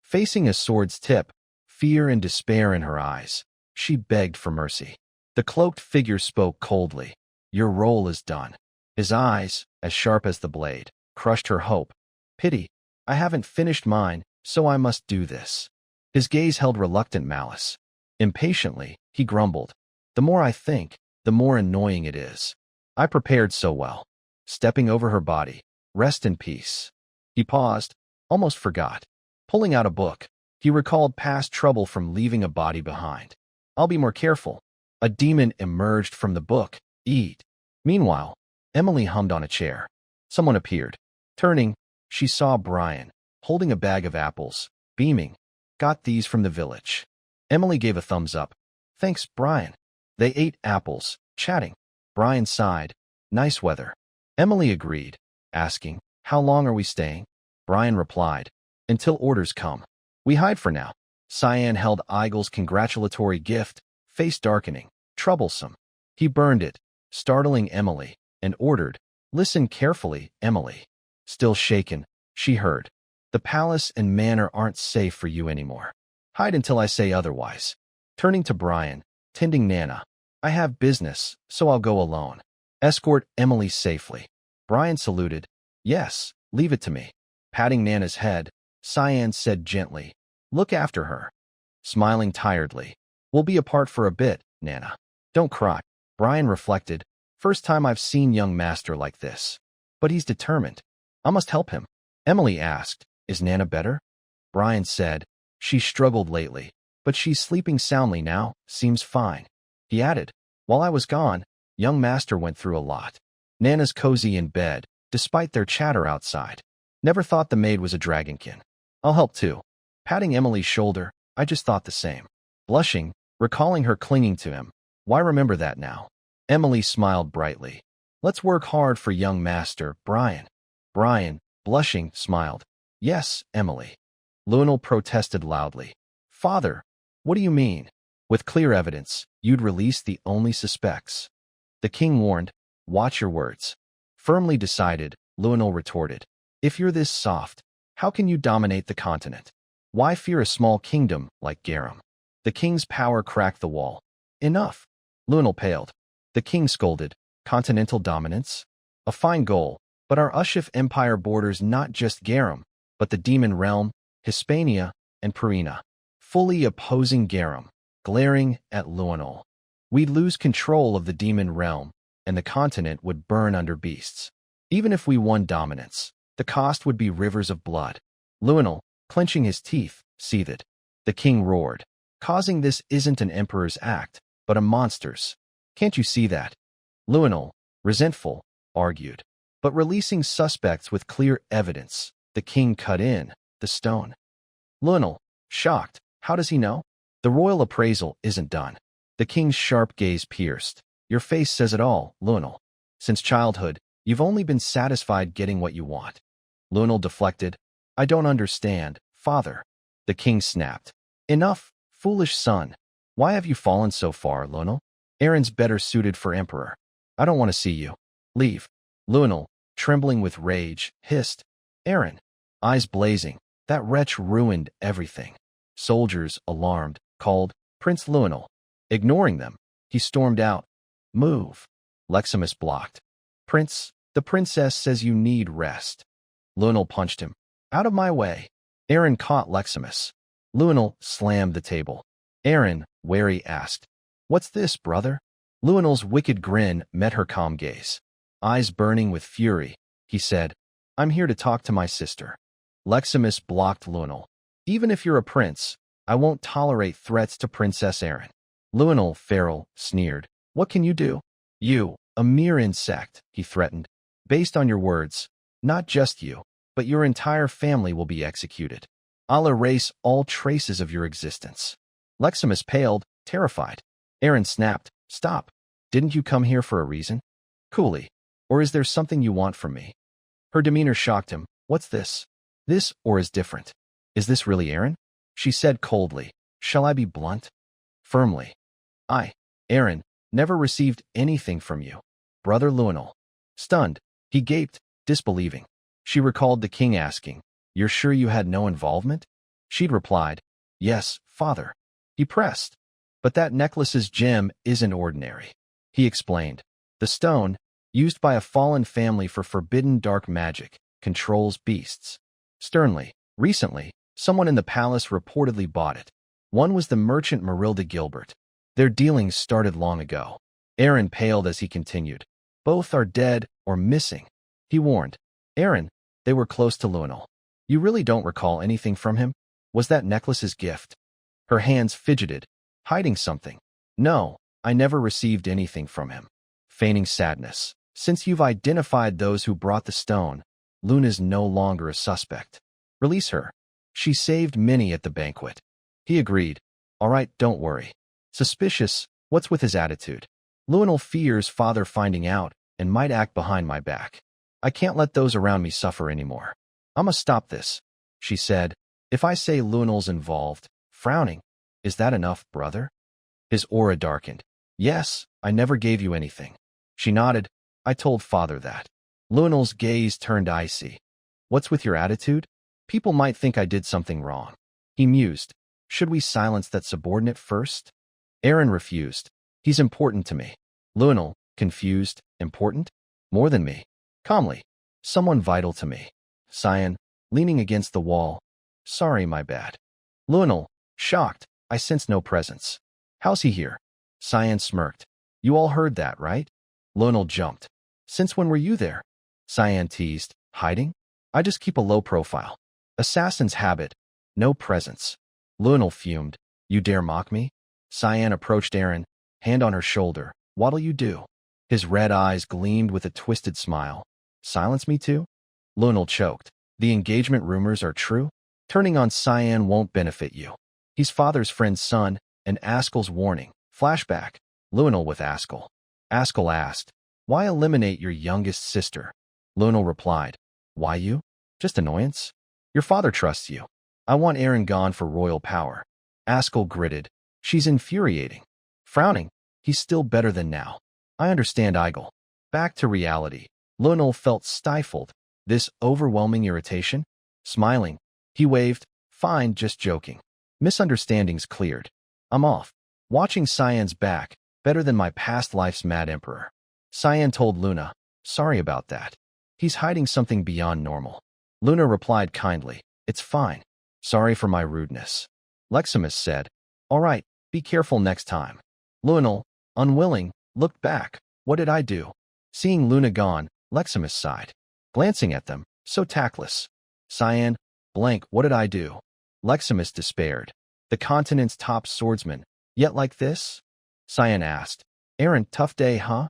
Facing a sword's tip, fear and despair in her eyes, she begged for mercy. The cloaked figure spoke coldly. Your role is done. His eyes, as sharp as the blade, crushed her hope. Pity. I haven't finished mine, so I must do this. His gaze held reluctant malice. Impatiently, he grumbled. The more I think, the more annoying it is. I prepared so well. Stepping over her body. Rest in peace. He paused, almost forgot. Pulling out a book, he recalled past trouble from leaving a body behind. I'll be more careful. A demon emerged from the book. Eat. Meanwhile, Emily hummed on a chair. Someone appeared. Turning, she saw Brian, holding a bag of apples, beaming. Got these from the village. Emily gave a thumbs up. Thanks, Brian. They ate apples, chatting. Brian sighed. Nice weather. Emily agreed, asking, how long are we staying? Brian replied, until orders come. We hide for now. Cyan held Eigel's congratulatory gift, face darkening, troublesome. He burned it, startling Emily, and ordered, "Listen carefully, Emily." Still shaken, she heard, "The palace and manor aren't safe for you anymore. Hide until I say otherwise." Turning to Brian, tending Nana, "I have business, so I'll go alone. Escort Emily safely." Brian saluted, "Yes, leave it to me." Patting Nana's head, Cyan said gently, "Look after her." Smiling tiredly, "We'll be apart for a bit, Nana. Don't cry." Brian reflected, "First time I've seen young master like this. But he's determined. I must help him." Emily asked, "Is Nana better?" Brian said, "She struggled lately, but she's sleeping soundly now, seems fine." He added, "While I was gone, young master went through a lot. Nana's cozy in bed, despite their chatter outside. Never thought the maid was a dragonkin. I'll help too." Patting Emily's shoulder, "I just thought the same." Blushing, recalling her clinging to him, "Why remember that now?" Emily smiled brightly. "Let's work hard for young master, Brian." Brian, blushing, smiled. "Yes, Emily." Lunel protested loudly. "Father, what do you mean? With clear evidence, you'd release the only suspects." The king warned, "Watch your words." Firmly decided, Lunel retorted, "If you're this soft, how can you dominate the continent? Why fear a small kingdom like Garum?" The king's power cracked the wall. "Enough." Lunel paled. The king scolded, "Continental dominance? A fine goal, but our Ushif Empire borders not just Garum, but the Demon Realm, Hispania, and Purina, fully opposing Garum," glaring at Lunel. "We'd lose control of the Demon Realm, and the continent would burn under beasts. Even if we won dominance, the cost would be rivers of blood." Lunel, clenching his teeth, seethed. The king roared, "Causing this isn't an emperor's act, but a monster's. Can't you see that?" Lunel, resentful, argued, "But releasing suspects with clear evidence," the king cut in, "the stone." Lunel, shocked, "How does he know?" "The royal appraisal isn't done." The king's sharp gaze pierced. "Your face says it all, Lunel. Since childhood, you've only been satisfied getting what you want." Lunel deflected, "I don't understand, father." The king snapped, "Enough, foolish son. Why have you fallen so far, Lunel? Aaron's better suited for emperor. I don't want to see you. Leave." Lunel, trembling with rage, hissed, "Aaron." Eyes blazing, "That wretch ruined everything." Soldiers, alarmed, called, "Prince Lunel." Ignoring them, he stormed out. "Move." Leximus blocked. "Prince, the princess says you need rest." Lunel punched him. "Out of my way." Aaron caught Leximus. Lunel slammed the table. Aaron, wary, asked, "What's this, brother?" Lunel's wicked grin met her calm gaze. Eyes burning with fury, he said, "I'm here to talk to my sister." Leximus blocked Lunel. "Even if you're a prince, I won't tolerate threats to Princess Aaron." Lunel, feral, sneered, "What can you do?" "You, a mere insect," he threatened. "Based on your words, not just you, but your entire family will be executed. I'll erase all traces of your existence." Leximus paled, terrified. Aaron snapped, "Stop. Didn't you come here for a reason?" Coolly. "Or is there something you want from me?" Her demeanor shocked him. "What's this? This or is different? Is this really Aaron?" She said coldly, "Shall I be blunt?" Firmly. "I, Aaron, never received anything from you, brother Lunel." Stunned, he gaped, disbelieving. She recalled the king asking, "You're sure you had no involvement?" She'd replied, "Yes, father." He pressed, "But that necklace's gem isn't ordinary." He explained, "The stone, used by a fallen family for forbidden dark magic, controls beasts." Sternly, "Recently, someone in the palace reportedly bought it. One was the merchant Marilda Gilbert. Their dealings started long ago." Aaron paled as he continued, "Both are dead or missing." He warned, "Aaron, they were close to Lunel. You really don't recall anything from him? Was that necklace his gift?" Her hands fidgeted, hiding something. "No, I never received anything from him." Feigning sadness, "Since you've identified those who brought the stone, Luna's no longer a suspect. Release her. She saved many at the banquet." He agreed. "All right, don't worry." Suspicious, what's with his attitude? Lunel fears father finding out and might act behind my back. I can't let those around me suffer anymore. "I must stop this," she said. "If I say Lunel's involved, frowning. Is that enough, brother? His aura darkened. Yes, I never gave you anything. She nodded. I told father that. Lunel's gaze turned icy. What's with your attitude? People might think I did something wrong. He mused. Should we silence that subordinate first? Aaron refused. He's important to me. Lunel, confused. Important? More than me. Calmly. Someone vital to me. Cyan, leaning against the wall. Sorry, my bad. Lunel, shocked. I sense no presence. How's he here? Cyan smirked. You all heard that, right? Lunel jumped. Since when were you there? Cyan teased. Hiding? I just keep a low profile. Assassin's habit. No presence. Lunel fumed. You dare mock me? Cyan approached Aaron, hand on her shoulder. What'll you do? His red eyes gleamed with a twisted smile. Silence me too? Lunel choked. The engagement rumors are true? Turning on Cyan won't benefit you. He's father's friend's son, and Askel's warning. Flashback. Lunel with Askel. Askel asked, why eliminate your youngest sister? Lunel replied, why you? Just annoyance? Your father trusts you. I want Aaron gone for royal power. Askel gritted. She's infuriating. Frowning. He's still better than now. I understand Eigel. Back to reality. Lunel felt stifled. This overwhelming irritation? Smiling. He waved. Fine, just joking. Misunderstandings cleared. I'm off. Watching Cyan's back, better than my past life's Mad Emperor. Cyan told Luna, sorry about that. He's hiding something beyond normal. Luna replied kindly, it's fine. Sorry for my rudeness. Leximus said, all right, be careful next time. Lunel, unwilling, looked back. What did I do? Seeing Luna gone, Leximus sighed. Glancing at them, so tactless. Cyan, blank, what did I do? Leximus despaired. The continent's top swordsman, yet like this? Cyan asked. Aaron, tough day, huh?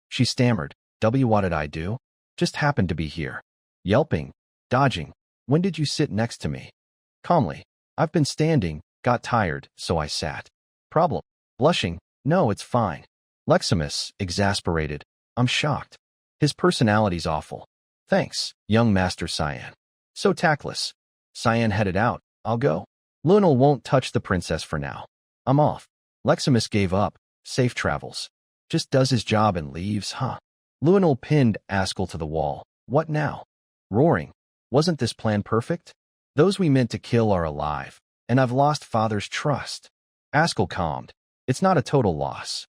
She stammered. What did I do? Just happened to be here. Yelping, dodging. When did you sit next to me? Calmly. I've been standing, got tired, so I sat. Problem. Blushing. No, it's fine. Leximus, exasperated. I'm shocked. His personality's awful. Thanks, young Master Cyan. So tactless. Cyan headed out. I'll go. Lunel won't touch the princess for now. I'm off. Leximus gave up. Safe travels. Just does his job and leaves, huh? Lunel pinned Askel to the wall. What now? Roaring. Wasn't this plan perfect? Those we meant to kill are alive, and I've lost father's trust. Askel calmed. It's not a total loss.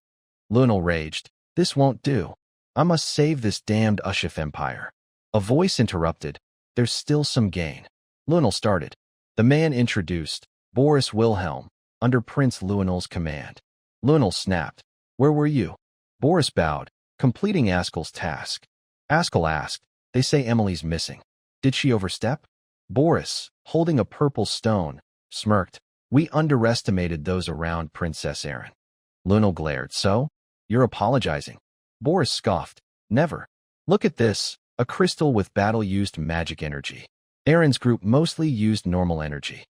Lunel raged. This won't do. I must save this damned Ushif empire. A voice interrupted. There's still some gain. Lunel started. The man introduced, Boris Wilhelm, under Prince Lunel's command. Lunel snapped. Where were you? Boris bowed, completing Askel's task. Askel asked, they say Emily's missing. Did she overstep? Boris, holding a purple stone, smirked. We underestimated those around Princess Erin. Lunel glared. So? You're apologizing. Boris scoffed. Never. Look at this, a crystal with battle-used magic energy. Erin's group mostly used normal energy.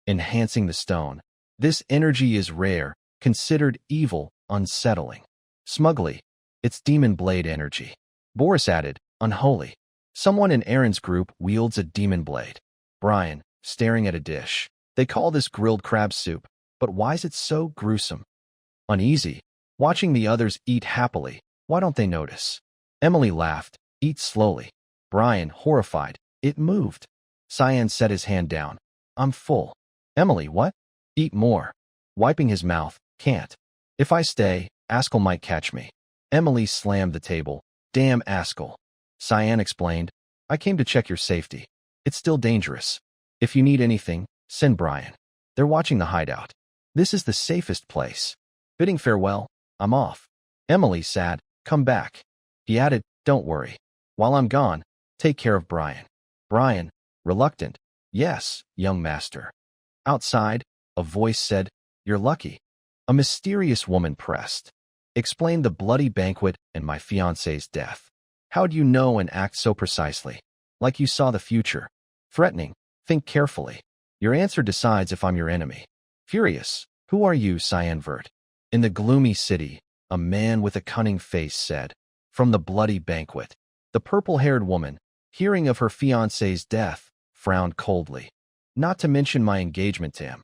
Enhancing the stone. This energy is rare, considered evil, unsettling. Smugly. It's demon blade energy. Boris added, unholy. Someone in Erin's group wields a demon blade. Brian, staring at a dish. They call this grilled crab soup, but why's it so gruesome? Uneasy. Watching the others eat happily. Why don't they notice? Emily laughed. Eat slowly. Brian, horrified. It moved. Cyan set his hand down. I'm full. Emily, what? Eat more. Wiping his mouth. Can't. If I stay, Askel might catch me. Emily slammed the table. Damn Askel. Cyan explained. I came to check your safety. It's still dangerous. If you need anything, send Brian. They're watching the hideout. This is the safest place. Bidding farewell, I'm off. Emily sad. Come back. He added, don't worry. While I'm gone, take care of Brian. Brian, reluctant. Yes, young master. Outside, a voice said, you're lucky. A mysterious woman pressed. Explained the bloody banquet and my fiancé's death. How'd you know and act so precisely? Like you saw the future. Threatening. Think carefully. Your answer decides if I'm your enemy. Furious. Who are you, Cyanvert? In the gloomy city, a man with a cunning face said. From the bloody banquet. The purple-haired woman, hearing of her fiancé's death, frowned coldly. Not to mention my engagement to him.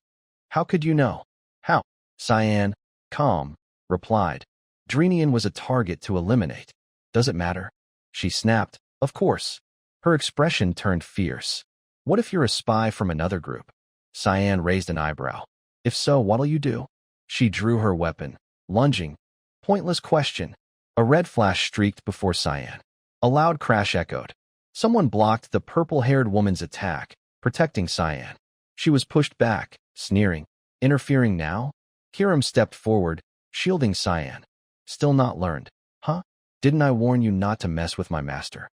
How could you know? How? Cyan, calm, replied. Drenian was a target to eliminate. Does it matter? She snapped. Of course. Her expression turned fierce. What if you're a spy from another group? Cyan raised an eyebrow. If so, what'll you do? She drew her weapon, lunging. Pointless question. A red flash streaked before Cyan. A loud crash echoed. Someone blocked the purple-haired woman's attack, protecting Cyan. She was pushed back, sneering. Interfering now? Kiram stepped forward, shielding Cyan. Still not learned. Huh? Didn't I warn you not to mess with my master?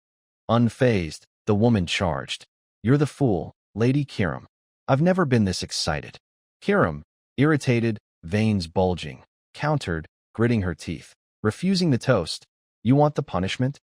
Unfazed, the woman charged. You're the fool, Lady Kiram. I've never been this excited. Kiram, irritated, veins bulging, countered, gritting her teeth, refusing the toast. You want the punishment?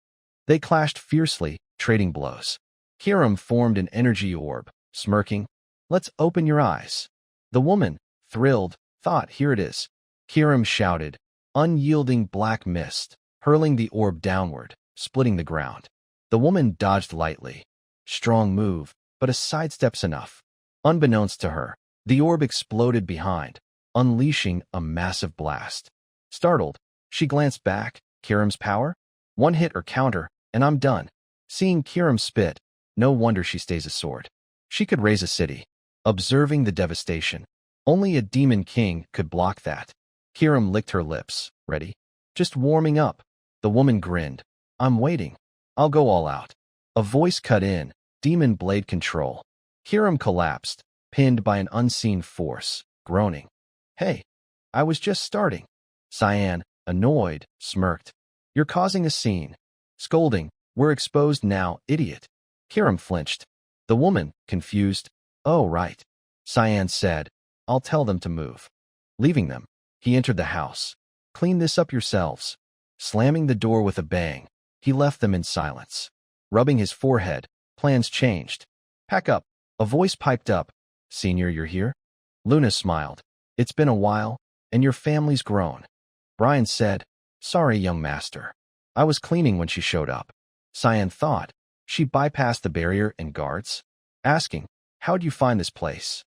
They clashed fiercely, trading blows. Kiram formed an energy orb, smirking. Let's open your eyes. The woman, thrilled, thought, here it is. Kiram shouted, unyielding black mist, hurling the orb downward, splitting the ground. The woman dodged lightly. Strong move, but a sidestep's enough. Unbeknownst to her, the orb exploded behind, unleashing a massive blast. Startled, she glanced back. Kiram's power? One hit or counter, and I'm done. Seeing Kiram spit, no wonder she stays a sword. She could raise a city. Observing the devastation. Only a demon king could block that. Kiram licked her lips. Ready? Just warming up. The woman grinned. I'm waiting. I'll go all out. A voice cut in. Demon blade control. Kiram collapsed, pinned by an unseen force, groaning. Hey, I was just starting. Cyan, annoyed, smirked. You're causing a scene. Scolding. We're exposed now, idiot. Kiram flinched. The woman, confused. Oh, right. Cyan said, I'll tell them to move. Leaving them, he entered the house. Clean this up yourselves. Slamming the door with a bang, he left them in silence. Rubbing his forehead, plans changed. Pack up. A voice piped up. Senior, you're here? Luna smiled. It's been a while, and your family's grown. Brian said, sorry, young master. I was cleaning when she showed up. Cyan thought. She bypassed the barrier and guards, asking, how'd you find this place?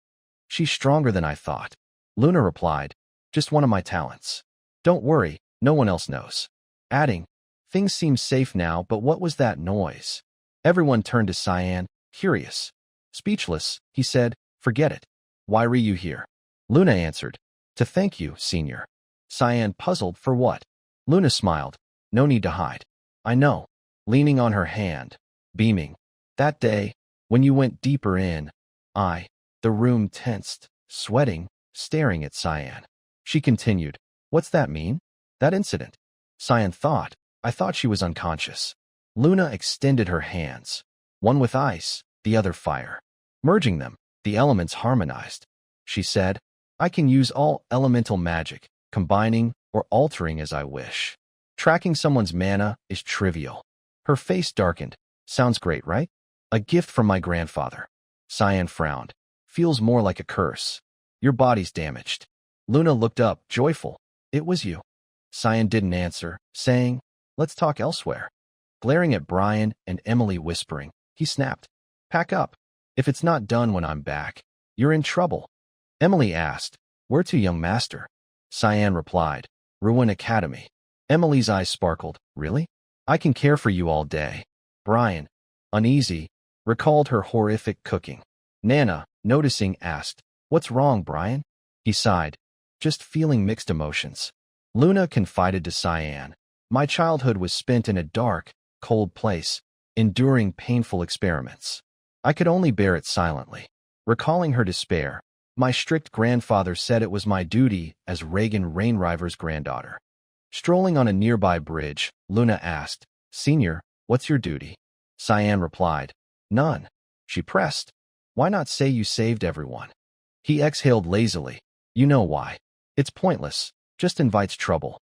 She's stronger than I thought. Luna replied, just one of my talents. Don't worry, no one else knows. Adding, things seem safe now, but what was that noise? Everyone turned to Cyan, curious. Speechless, he said, forget it. Why are you here? Luna answered, to thank you, senior. Cyan puzzled, for what? Luna smiled, no need to hide. I know. Leaning on her hand, beaming. That day, when you went deeper in, the room tensed, sweating, staring at Cyan. She continued, what's that mean? That incident. Cyan thought, I thought she was unconscious. Luna extended her hands, one with ice, the other fire. Merging them, the elements harmonized. She said, I can use all elemental magic, combining or altering as I wish. Tracking someone's mana is trivial. Her face darkened. Sounds great, right? A gift from my grandfather. Cyan frowned. Feels more like a curse. Your body's damaged. Luna looked up, joyful. It was you. Cyan didn't answer, saying, let's talk elsewhere. Glaring at Brian and Emily whispering, he snapped. Pack up. If it's not done when I'm back, you're in trouble. Emily asked, where to, young master? Cyan replied, Ruin Academy. Emily's eyes sparkled. Really? I can care for you all day. Brian, uneasy, recalled her horrific cooking. Nana, noticing, asked, what's wrong, Brian? He sighed, just feeling mixed emotions. Luna confided to Cyan, my childhood was spent in a dark, cold place, enduring painful experiments. I could only bear it silently. Recalling her despair, my strict grandfather said it was my duty as Reagan Rainriver's granddaughter. Strolling on a nearby bridge, Luna asked, Senior, what's your duty? Cyan replied, none. She pressed, why not say you saved everyone? He exhaled lazily, you know why. It's pointless, just invites trouble.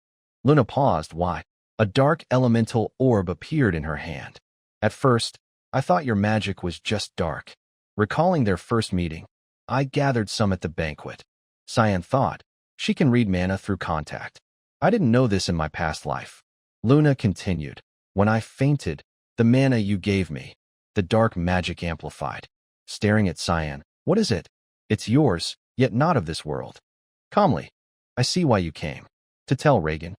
Luna paused, why? A dark elemental orb appeared in her hand. At first, I thought your magic was just dark. Recalling their first meeting, I gathered some at the banquet. Cyan thought, she can read mana through contact. I didn't know this in my past life. Luna continued, when I fainted, the mana you gave me, the dark magic amplified. Staring at Cyan, what is it? It's yours, yet not of this world. Calmly, I see why you came. To tell Reagan.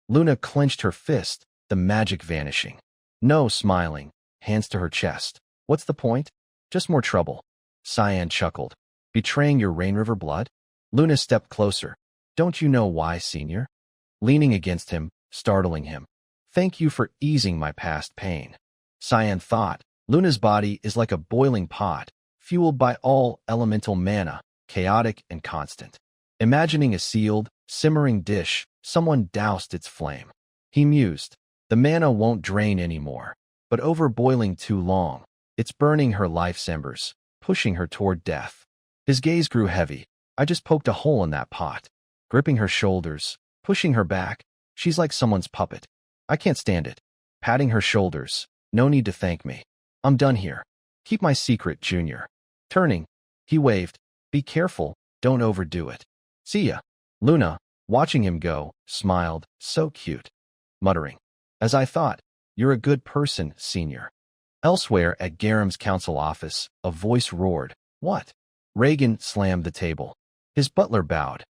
Luna clenched her fist, the magic vanishing. No, smiling, hands to her chest. What's the point? Just more trouble. Cyan chuckled. Betraying your Rain River blood? Luna stepped closer. Don't you know why, Senior? Leaning against him, startling him. Thank you for easing my past pain. Cyan thought. Luna's body is like a boiling pot, fueled by all elemental mana, chaotic and constant. Imagining a sealed, simmering dish, someone doused its flame. He mused. The mana won't drain anymore, but over boiling too long, it's burning her life's embers, pushing her toward death. His gaze grew heavy. I just poked a hole in that pot. Gripping her shoulders, pushing her back. She's like someone's puppet. I can't stand it. Patting her shoulders. No need to thank me. I'm done here. Keep my secret, Junior. Turning, he waved. Be careful, don't overdo it. See ya. Luna, watching him go, smiled. So cute. Muttering. As I thought, you're a good person, Senior. Elsewhere at Garam's council office, a voice roared. What? Reagan slammed the table. His butler bowed.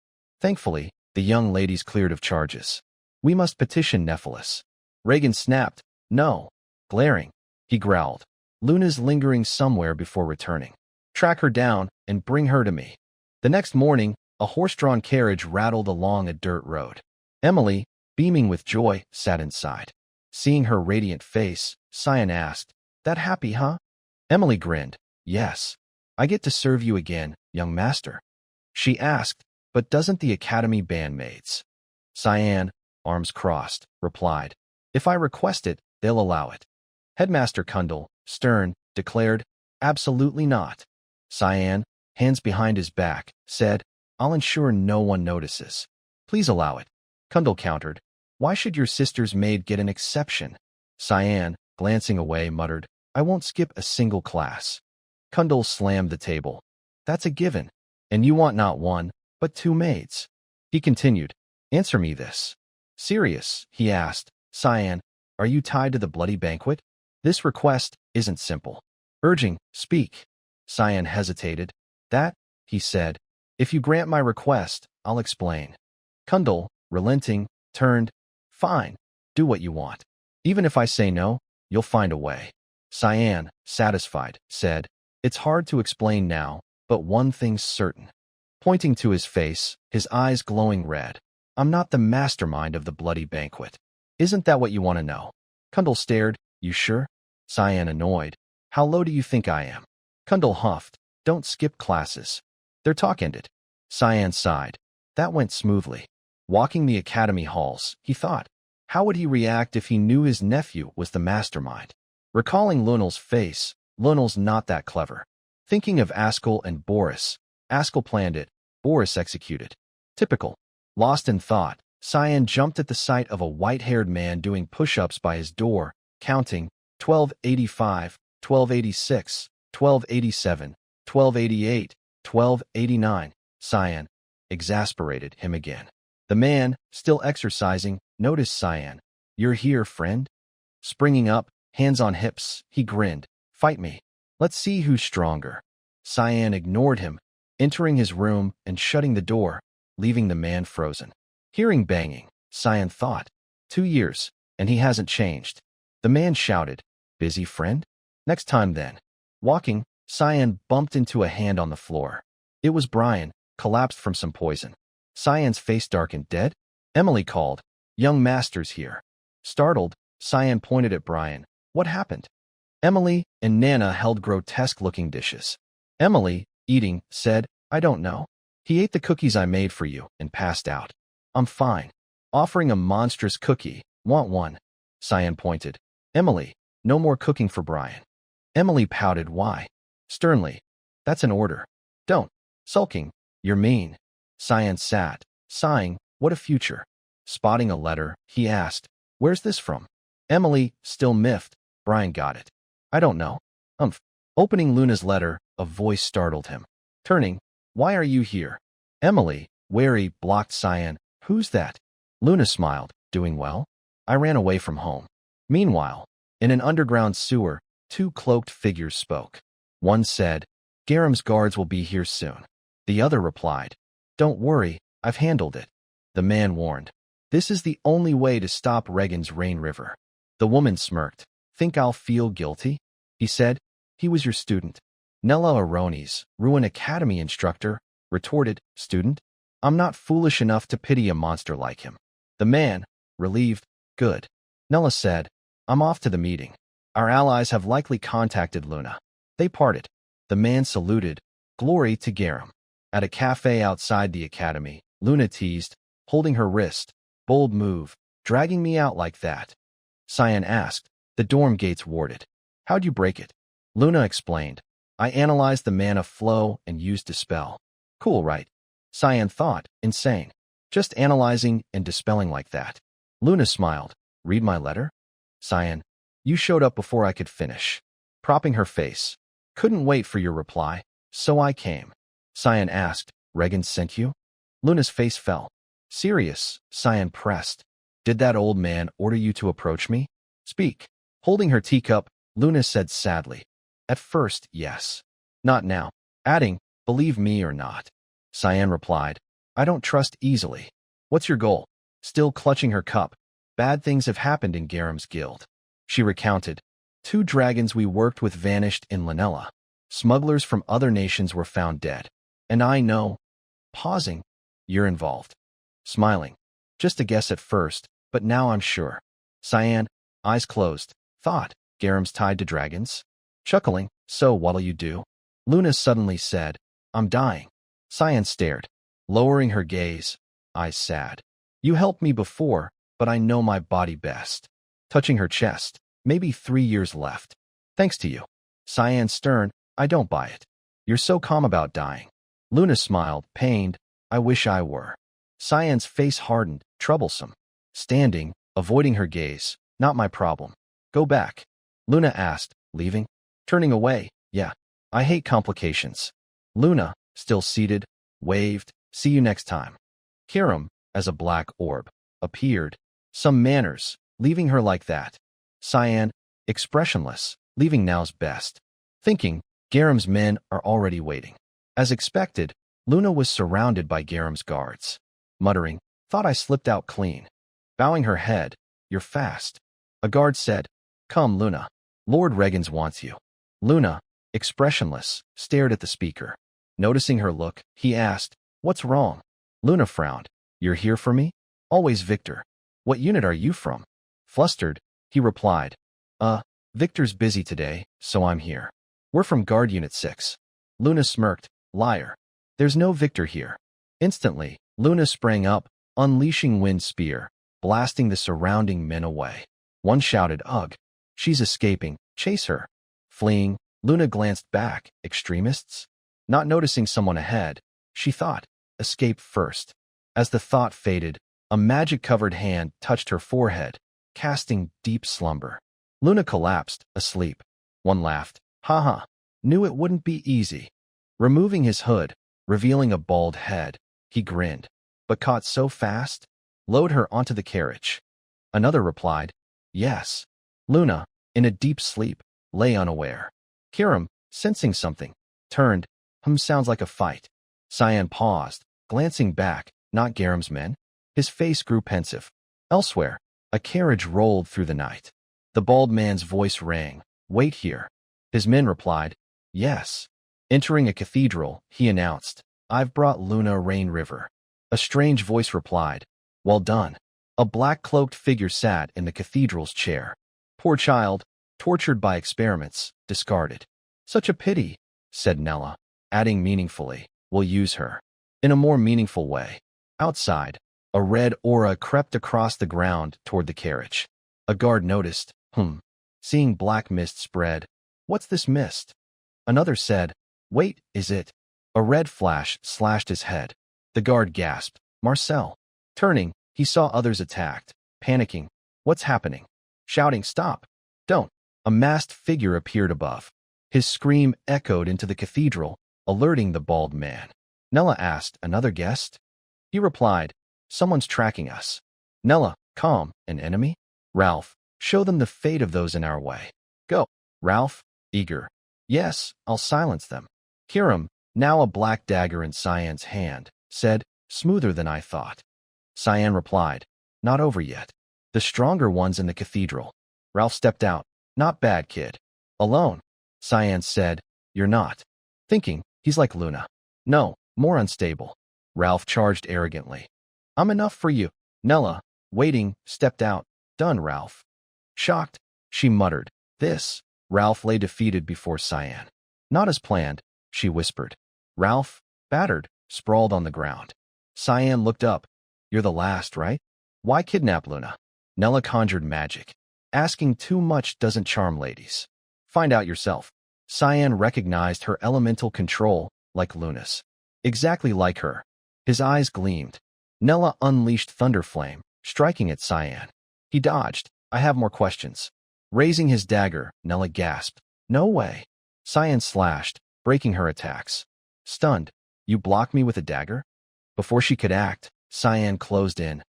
Thankfully, the young ladies cleared of charges. We must petition Nephilis. Reagan snapped. No. Glaring. He growled. Luna's lingering somewhere before returning. Track her down and bring her to me. The next morning, a horse-drawn carriage rattled along a dirt road. Emily, beaming with joy, sat inside. Seeing her radiant face, Cyan asked, That happy, huh? Emily grinned. Yes. I get to serve you again, young master. She asked, But doesn't the Academy ban maids? Cyan, arms crossed, replied, If I request it, they'll allow it. Headmaster Kundal, stern, declared, Absolutely not. Cyan, hands behind his back, said, I'll ensure no one notices. Please allow it. Kundal countered, Why should your sister's maid get an exception? Cyan, glancing away, muttered, I won't skip a single class. Kundal slammed the table. That's a given. And you want not one, but 2 maids. He continued, Answer me this. Serious, he asked. Cyan, are you tied to the bloody banquet? This request isn't simple. Urging, speak. Cyan hesitated. That, he said, if you grant my request, I'll explain. Kundal, relenting, turned. Fine, do what you want. Even if I say no, you'll find a way. Cyan, satisfied, said, It's hard to explain now, but one thing's certain. Pointing to his face, his eyes glowing red. I'm not the mastermind of the bloody banquet. Isn't that what you want to know? Kundal stared. You sure? Cyan, annoyed. How low do you think I am? Kundal huffed. Don't skip classes. Their talk ended. Cyan sighed. That went smoothly. Walking the academy halls, he thought, how would he react if he knew his nephew was the mastermind? Recalling Lunel's face, Lunel's not that clever. Thinking of Askel and Boris, Askel planned it, Boris executed. Typical. Lost in thought, Cyan jumped at the sight of a white-haired man doing push-ups by his door, counting 1285, 1286, 1287, 1288, 1289. Cyan, exasperated him again. The man, still exercising, noticed Cyan. You're here, friend? Springing up, hands on hips, he grinned. Fight me. Let's see who's stronger. Cyan ignored him, entering his room and shutting the door, leaving the man frozen. Hearing banging, Cyan thought. 2 years, and he hasn't changed. The man shouted, Busy, friend? Next time then. Walking, Cyan bumped into a hand on the floor. It was Brian, collapsed from some poison. Cyan's face darkened. Dead? Emily called. Young master's here. Startled, Cyan pointed at Brian. What happened? Emily and Nana held grotesque-looking dishes. Emily, eating, said, I don't know. He ate the cookies I made for you and passed out. I'm fine. Offering a monstrous cookie. Want one? Cyan pointed. Emily, no more cooking for Brian. Emily pouted. Why? Sternly. That's an order. Don't. Sulking. You're mean. Cyan sat, sighing. What a future. Spotting a letter, he asked, Where's this from? Emily, still miffed. Brian got it. I don't know. Opening Luna's letter, a voice startled him. Turning. Why are you here? Emily, wary, blocked Cyan. Who's that? Luna smiled. Doing well? I ran away from home. Meanwhile, in an underground sewer, 2 cloaked figures spoke. One said, Garam's guards will be here soon. The other replied, "Don't worry, I've handled it." The man warned, "This is the only way to stop Regan's Rain River." The woman smirked. "Think I'll feel guilty?" He said, "He was your student." Nella Aronis, Ruin Academy instructor, retorted, "Student? I'm not foolish enough to pity a monster like him." The man, relieved, "Good." Nella said, "I'm off to the meeting. Our allies have likely contacted Luna." They parted. The man saluted, "Glory to Garam." At a cafe outside the academy, Luna teased, holding her wrist, "Bold move, dragging me out like that." Cyan asked, "The dorm gate's warded. How'd you break it?" Luna explained, "I analyzed the mana flow and used Dispel." "Cool, right?" Cyan thought, "Insane. Just analyzing and dispelling like that." Luna smiled, "Read my letter?" Cyan, "You showed up before I could finish." Propping her face, "Couldn't wait for your reply, so I came." Cyan asked, "Regan sent you?" Luna's face fell. "Serious?" Cyan pressed. "Did that old man order you to approach me?" "Speak." Holding her teacup, Luna said sadly, "At first, yes. Not now." Adding, "Believe me or not." Cyan replied, "I don't trust easily." "What's your goal?" Still clutching her cup, "Bad things have happened in Garam's guild." She recounted, "2 dragons we worked with vanished in Lanella. Smugglers from other nations were found dead. And I know," pausing, "you're involved." Smiling, "Just a guess at first, but now I'm sure." Cyan, eyes closed, thought, "Garam's tied to dragons?" Chuckling, "So what'll you do?" Luna suddenly said, "I'm dying." Cyan stared, lowering her gaze, eyes sad. "You helped me before, but I know my body best." Touching her chest, "Maybe 3 years left. Thanks to you." Cyan stern, "I don't buy it. You're so calm about dying." Luna smiled, pained, "I wish I were." Cyan's face hardened, troublesome. Standing, avoiding her gaze, "Not my problem. Go back." Luna asked, "Leaving?" Turning away, "Yeah. I hate complications." Luna, still seated, waved, "See you next time." Kiram, as a black orb, appeared. Some manners, leaving her like that. Cyan, expressionless, leaving now's best. Thinking, Garam's men are already waiting. As expected, Luna was surrounded by Garam's guards. Muttering, "Thought I slipped out clean." Bowing her head, "You're fast." A guard said, "Come, Luna. Lord Regans wants you." Luna, expressionless, stared at the speaker. Noticing her look, he asked, "What's wrong?" Luna frowned, "You're here for me?" "Always Victor." "What unit are you from?" Flustered, he replied, Victor's busy today, so I'm here." "We're from Guard Unit 6. Luna smirked, "Liar. There's no Victor here." Instantly, Luna sprang up, unleashing Wind Spear, blasting the surrounding men away. One shouted, "Ugh! She's escaping, chase her." Fleeing, Luna glanced back, "Extremists?" Not noticing someone ahead, she thought, "Escape first." As the thought faded, a magic-covered hand touched her forehead, casting deep slumber. Luna collapsed, asleep. One laughed, "Ha. Knew it wouldn't be easy." Removing his hood, revealing a bald head, he grinned. "But caught so fast? Load her onto the carriage." Another replied, "Yes." Luna, in a deep sleep, lay unaware. Kiram, sensing something, turned, Sounds like a fight." Cyan paused, glancing back, not Garam's men. His face grew pensive. Elsewhere, a carriage rolled through the night. The bald man's voice rang, "Wait here." His men replied, "Yes." Entering a cathedral, he announced, "I've brought Luna Rain River." A strange voice replied, "Well done." A black-cloaked figure sat in the cathedral's chair. "Poor child, tortured by experiments, discarded." "Such a pity," said Nella, adding meaningfully, "We'll use her." In a more meaningful way. Outside, a red aura crept across the ground toward the carriage. A guard noticed, seeing black mist spread. "What's this mist?" Another said, "Wait, is it?" A red flash slashed his head. The guard gasped, "Marcel." Turning, he saw others attacked. Panicking, "What's happening?" Shouting, "Stop! Don't!" A masked figure appeared above. His scream echoed into the cathedral, alerting the bald man. Nella asked, "Another guest?" He replied, "Someone's tracking us." Nella, calm, "An enemy?" Ralph, "Show them the fate of those in our way." "Go." Ralph, eager, "Yes, I'll silence them." Kiram, now a black dagger in Cyan's hand, said, "Smoother than I thought." Cyan replied, "Not over yet. The stronger one's in the cathedral." Ralph stepped out. "Not bad, kid." "Alone?" Cyan said, "You're not thinking he's like Luna." "No, more unstable." Ralph charged arrogantly. "I'm enough for you." Nella, waiting, stepped out. "Done, Ralph." Shocked, she muttered, "This." Ralph lay defeated before Cyan. "Not as planned," she whispered. Ralph, battered, sprawled on the ground. Cyan looked up. "You're the last, right? Why kidnap Luna?" Nella conjured magic. "Asking too much doesn't charm ladies. Find out yourself." Cyan recognized her elemental control, like Luna's. Exactly like her. His eyes gleamed. Nella unleashed Thunderflame, striking at Cyan. He dodged. "I have more questions." Raising his dagger, Nella gasped. "No way." Cyan slashed, breaking her attacks. Stunned, "You blocked me with a dagger?" Before she could act, Cyan closed in.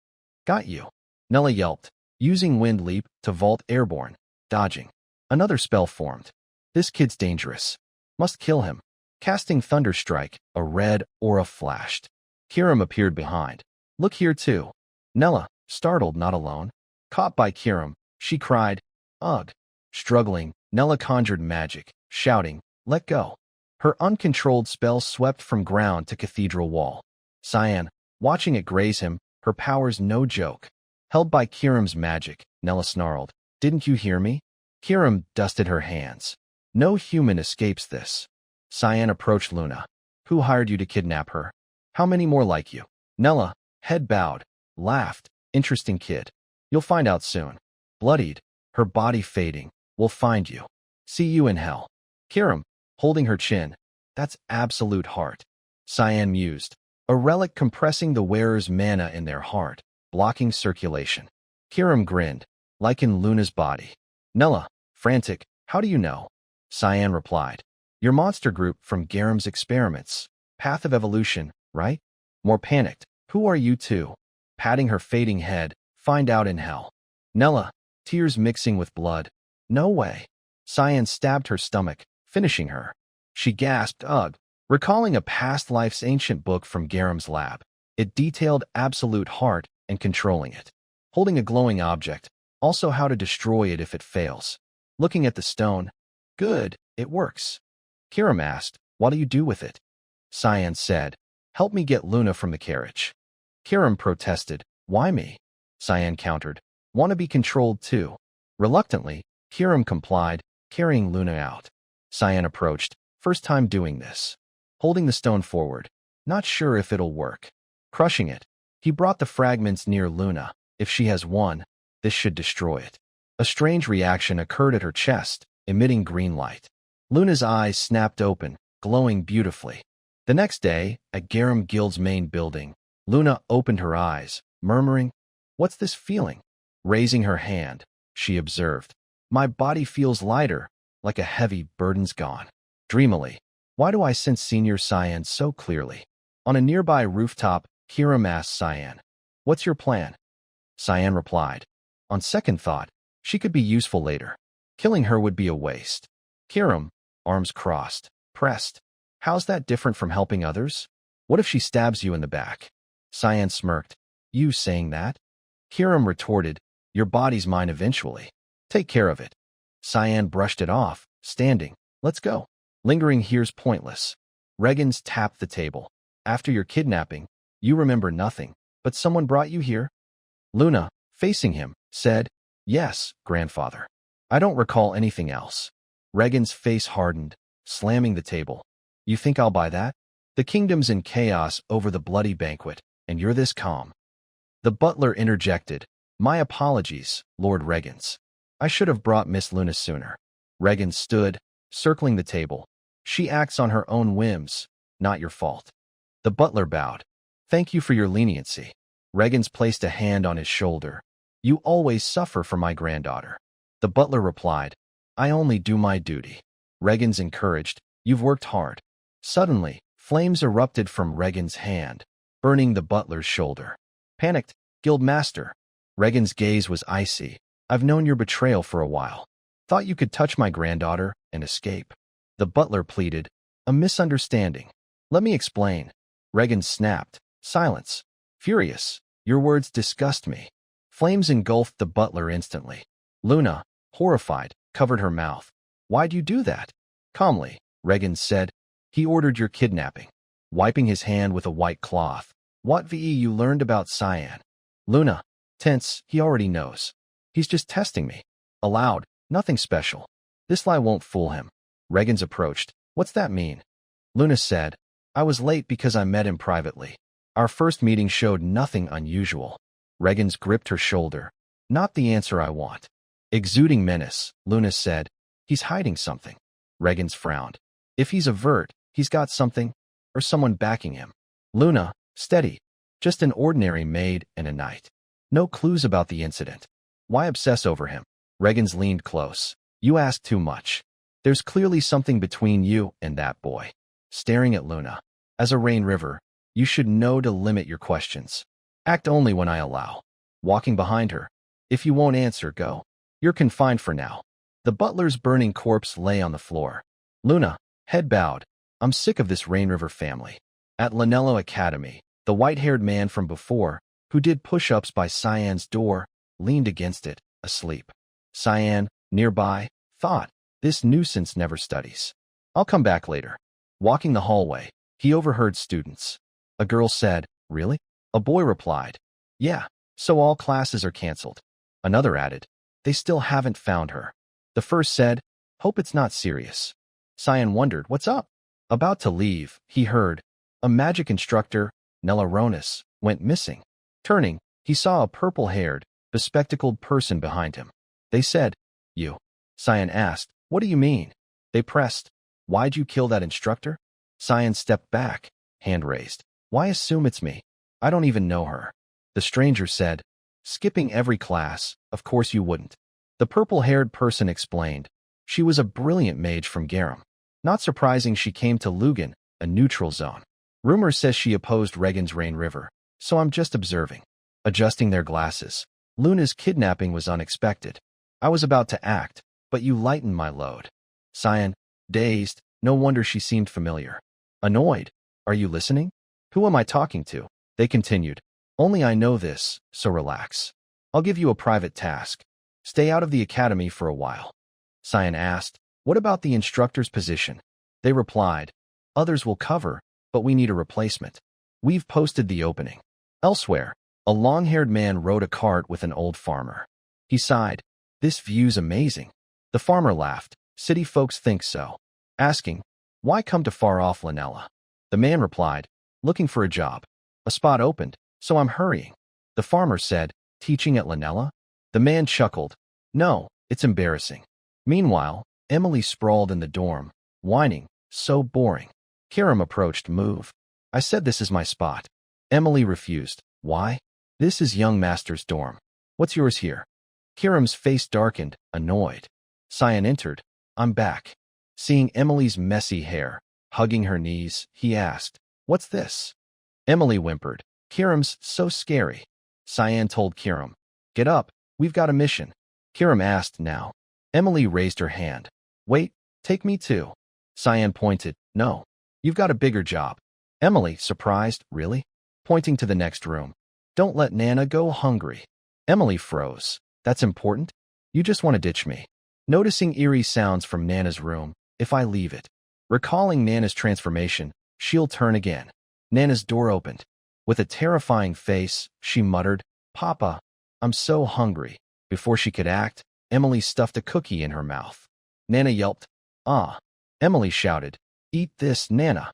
"Got you." Nella yelped, using Wind Leap to vault airborne, dodging. Another spell formed. "This kid's dangerous. Must kill him." Casting Thunderstrike, a red aura flashed. Kiram appeared behind. "Look here too." Nella, startled, not alone. Caught by Kiram, she cried, "Ugh." Struggling, Nella conjured magic, shouting, "Let go." Her uncontrolled spell swept from ground to cathedral wall. Cyan, watching it graze him, her powers no joke. Held by Kiram's magic, Nella snarled, "Didn't you hear me?" Kiram dusted her hands. "No human escapes this." Cyan approached Luna. "Who hired you to kidnap her? How many more like you?" Nella, head bowed, laughed. "Interesting kid. You'll find out soon." Bloodied, her body fading, "We'll find you. See you in hell." Kiram, holding her chin, "That's absolute heart." Cyan mused. A relic compressing the wearer's mana in their heart, blocking circulation. Kiram grinned, like in Luna's body. Nella, frantic, "How do you know?" Cyan replied, "Your monster group from Garam's experiments. Path of evolution, right?" More panicked, "Who are you two?" Patting her fading head, "Find out in hell." Nella, tears mixing with blood, "No way." Cyan stabbed her stomach, finishing her. She gasped, "Ugh," recalling a past life's ancient book from Garam's lab. It detailed absolute heart and controlling it. Holding a glowing object, also how to destroy it if it fails. Looking at the stone, "Good, it works." Kiram asked, "What do you do with it?" Cyan said, "Help me get Luna from the carriage." Kiram protested, "Why me?" Cyan countered, "Want to be controlled too." Reluctantly, Kiram complied, carrying Luna out. Cyan approached, first time doing this. Holding the stone forward, not sure if it'll work. Crushing it, he brought the fragments near Luna. If she has one, this should destroy it. A strange reaction occurred at her chest, emitting green light. Luna's eyes snapped open, glowing beautifully. The next day, at Garam Guild's main building, Luna opened her eyes, murmuring, "What's this feeling?" Raising her hand, she observed, "My body feels lighter, like a heavy burden's gone." Dreamily, "Why do I sense Senior Cyan so clearly?" On a nearby rooftop, Kiram asked Cyan, "What's your plan?" Cyan replied, "On second thought, she could be useful later. Killing her would be a waste." Kiram, arms crossed, pressed, "How's that different from helping others? What if she stabs you in the back?" Cyan smirked, "You saying that?" Kiram retorted, "Your body's mine eventually. Take care of it." Cyan brushed it off, standing, "Let's go. Lingering here's pointless." Regans tapped the table. "After your kidnapping, you remember nothing, but someone brought you here?" Luna, facing him, said, "Yes, grandfather. I don't recall anything else." Regan's face hardened, slamming the table. "You think I'll buy that? The kingdom's in chaos over the bloody banquet, and you're this calm." The butler interjected, "My apologies, Lord Regans. I should have brought Miss Luna sooner." Regans stood, circling the table. "She acts on her own whims, not your fault." The butler bowed. "Thank you for your leniency." Regans placed a hand on his shoulder. "You always suffer for my granddaughter." The butler replied, "I only do my duty." Regans encouraged, "You've worked hard." Suddenly, flames erupted from Regan's hand, burning the butler's shoulder. Panicked, "Guildmaster." Regan's gaze was icy. "I've known your betrayal for a while. Thought you could touch my granddaughter and escape." The butler pleaded, "A misunderstanding." Let me explain. Regan snapped. Silence. Furious. Your words disgust me. Flames engulfed the butler instantly. Luna, horrified, covered her mouth. Why'd you do that? Calmly, Regan said. He ordered your kidnapping. Wiping his hand with a white cloth. What you learned about Cyan? Luna, tense, he already knows. He's just testing me. Aloud, nothing special. This lie won't fool him. Regan's approached. What's that mean? Luna said, I was late because I met him privately. Our first meeting showed nothing unusual. Regan's gripped her shoulder. Not the answer I want. Exuding menace, Luna said, he's hiding something. Regan's frowned. If he's avert, he's got something, or someone backing him. Luna, steady. Just an ordinary maid and a knight. No clues about the incident. Why obsess over him? Regan's leaned close. You ask too much. There's clearly something between you and that boy. Staring at Luna. As a Rain River, you should know to limit your questions. Act only when I allow. Walking behind her. If you won't answer, go. You're confined for now. The butler's burning corpse lay on the floor. Luna, head bowed. I'm sick of this Rain River family. At Lanello Academy, the white-haired man from before, who did push-ups by Cyan's door, leaned against it, asleep. Cyan, nearby, thought, this nuisance never studies. I'll come back later. Walking the hallway, he overheard students. A girl said, really? A boy replied, yeah, so all classes are canceled. Another added, they still haven't found her. The first said, hope it's not serious. Cyan wondered, what's up? About to leave, he heard, a magic instructor, Nelaronis, went missing. Turning, he saw a purple-haired, bespectacled person behind him. They said, you. Cyan asked, what do you mean? They pressed, why'd you kill that instructor? Cyan stepped back, hand raised. Why assume it's me? I don't even know her. The stranger said, skipping every class, of course you wouldn't. The purple-haired person explained, she was a brilliant mage from Garum. Not surprising she came to Lugan, a neutral zone. Rumor says she opposed Regan's Rain River, so I'm just observing. Adjusting their glasses. Luna's kidnapping was unexpected. I was about to act, but you lightened my load. Cyan, dazed, no wonder she seemed familiar. Annoyed. Are you listening? Who am I talking to? They continued. Only I know this, so relax. I'll give you a private task. Stay out of the academy for a while. Cyan asked, what about the instructor's position? They replied, others will cover, but we need a replacement. We've posted the opening. Elsewhere, a long-haired man rode a cart with an old farmer. He sighed, this view's amazing. The farmer laughed, city folks think so. Asking, why come to far-off Lanella? The man replied, looking for a job. A spot opened, so I'm hurrying. The farmer said, teaching at Lanella? The man chuckled, no, it's embarrassing. Meanwhile, Emily sprawled in the dorm, whining, so boring. Kiram approached, move. I said this is my spot. Emily refused. Why? This is young master's dorm. What's yours here? Kiram's face darkened, annoyed. Cyan entered. I'm back. Seeing Emily's messy hair, hugging her knees, he asked, what's this? Emily whimpered. Kiram's so scary. Cyan told Kiram, get up, we've got a mission. Kiram asked now. Emily raised her hand. Wait, take me too. Cyan pointed, no. You've got a bigger job. Emily, surprised, really? Pointing to the next room. Don't let Nana go hungry. Emily froze. That's important? You just want to ditch me. Noticing eerie sounds from Nana's room, if I leave it. Recalling Nana's transformation, she'll turn again. Nana's door opened. With a terrifying face, she muttered, Papa, I'm so hungry. Before she could act, Emily stuffed a cookie in her mouth. Nana yelped, ah. Emily shouted, eat this, Nana.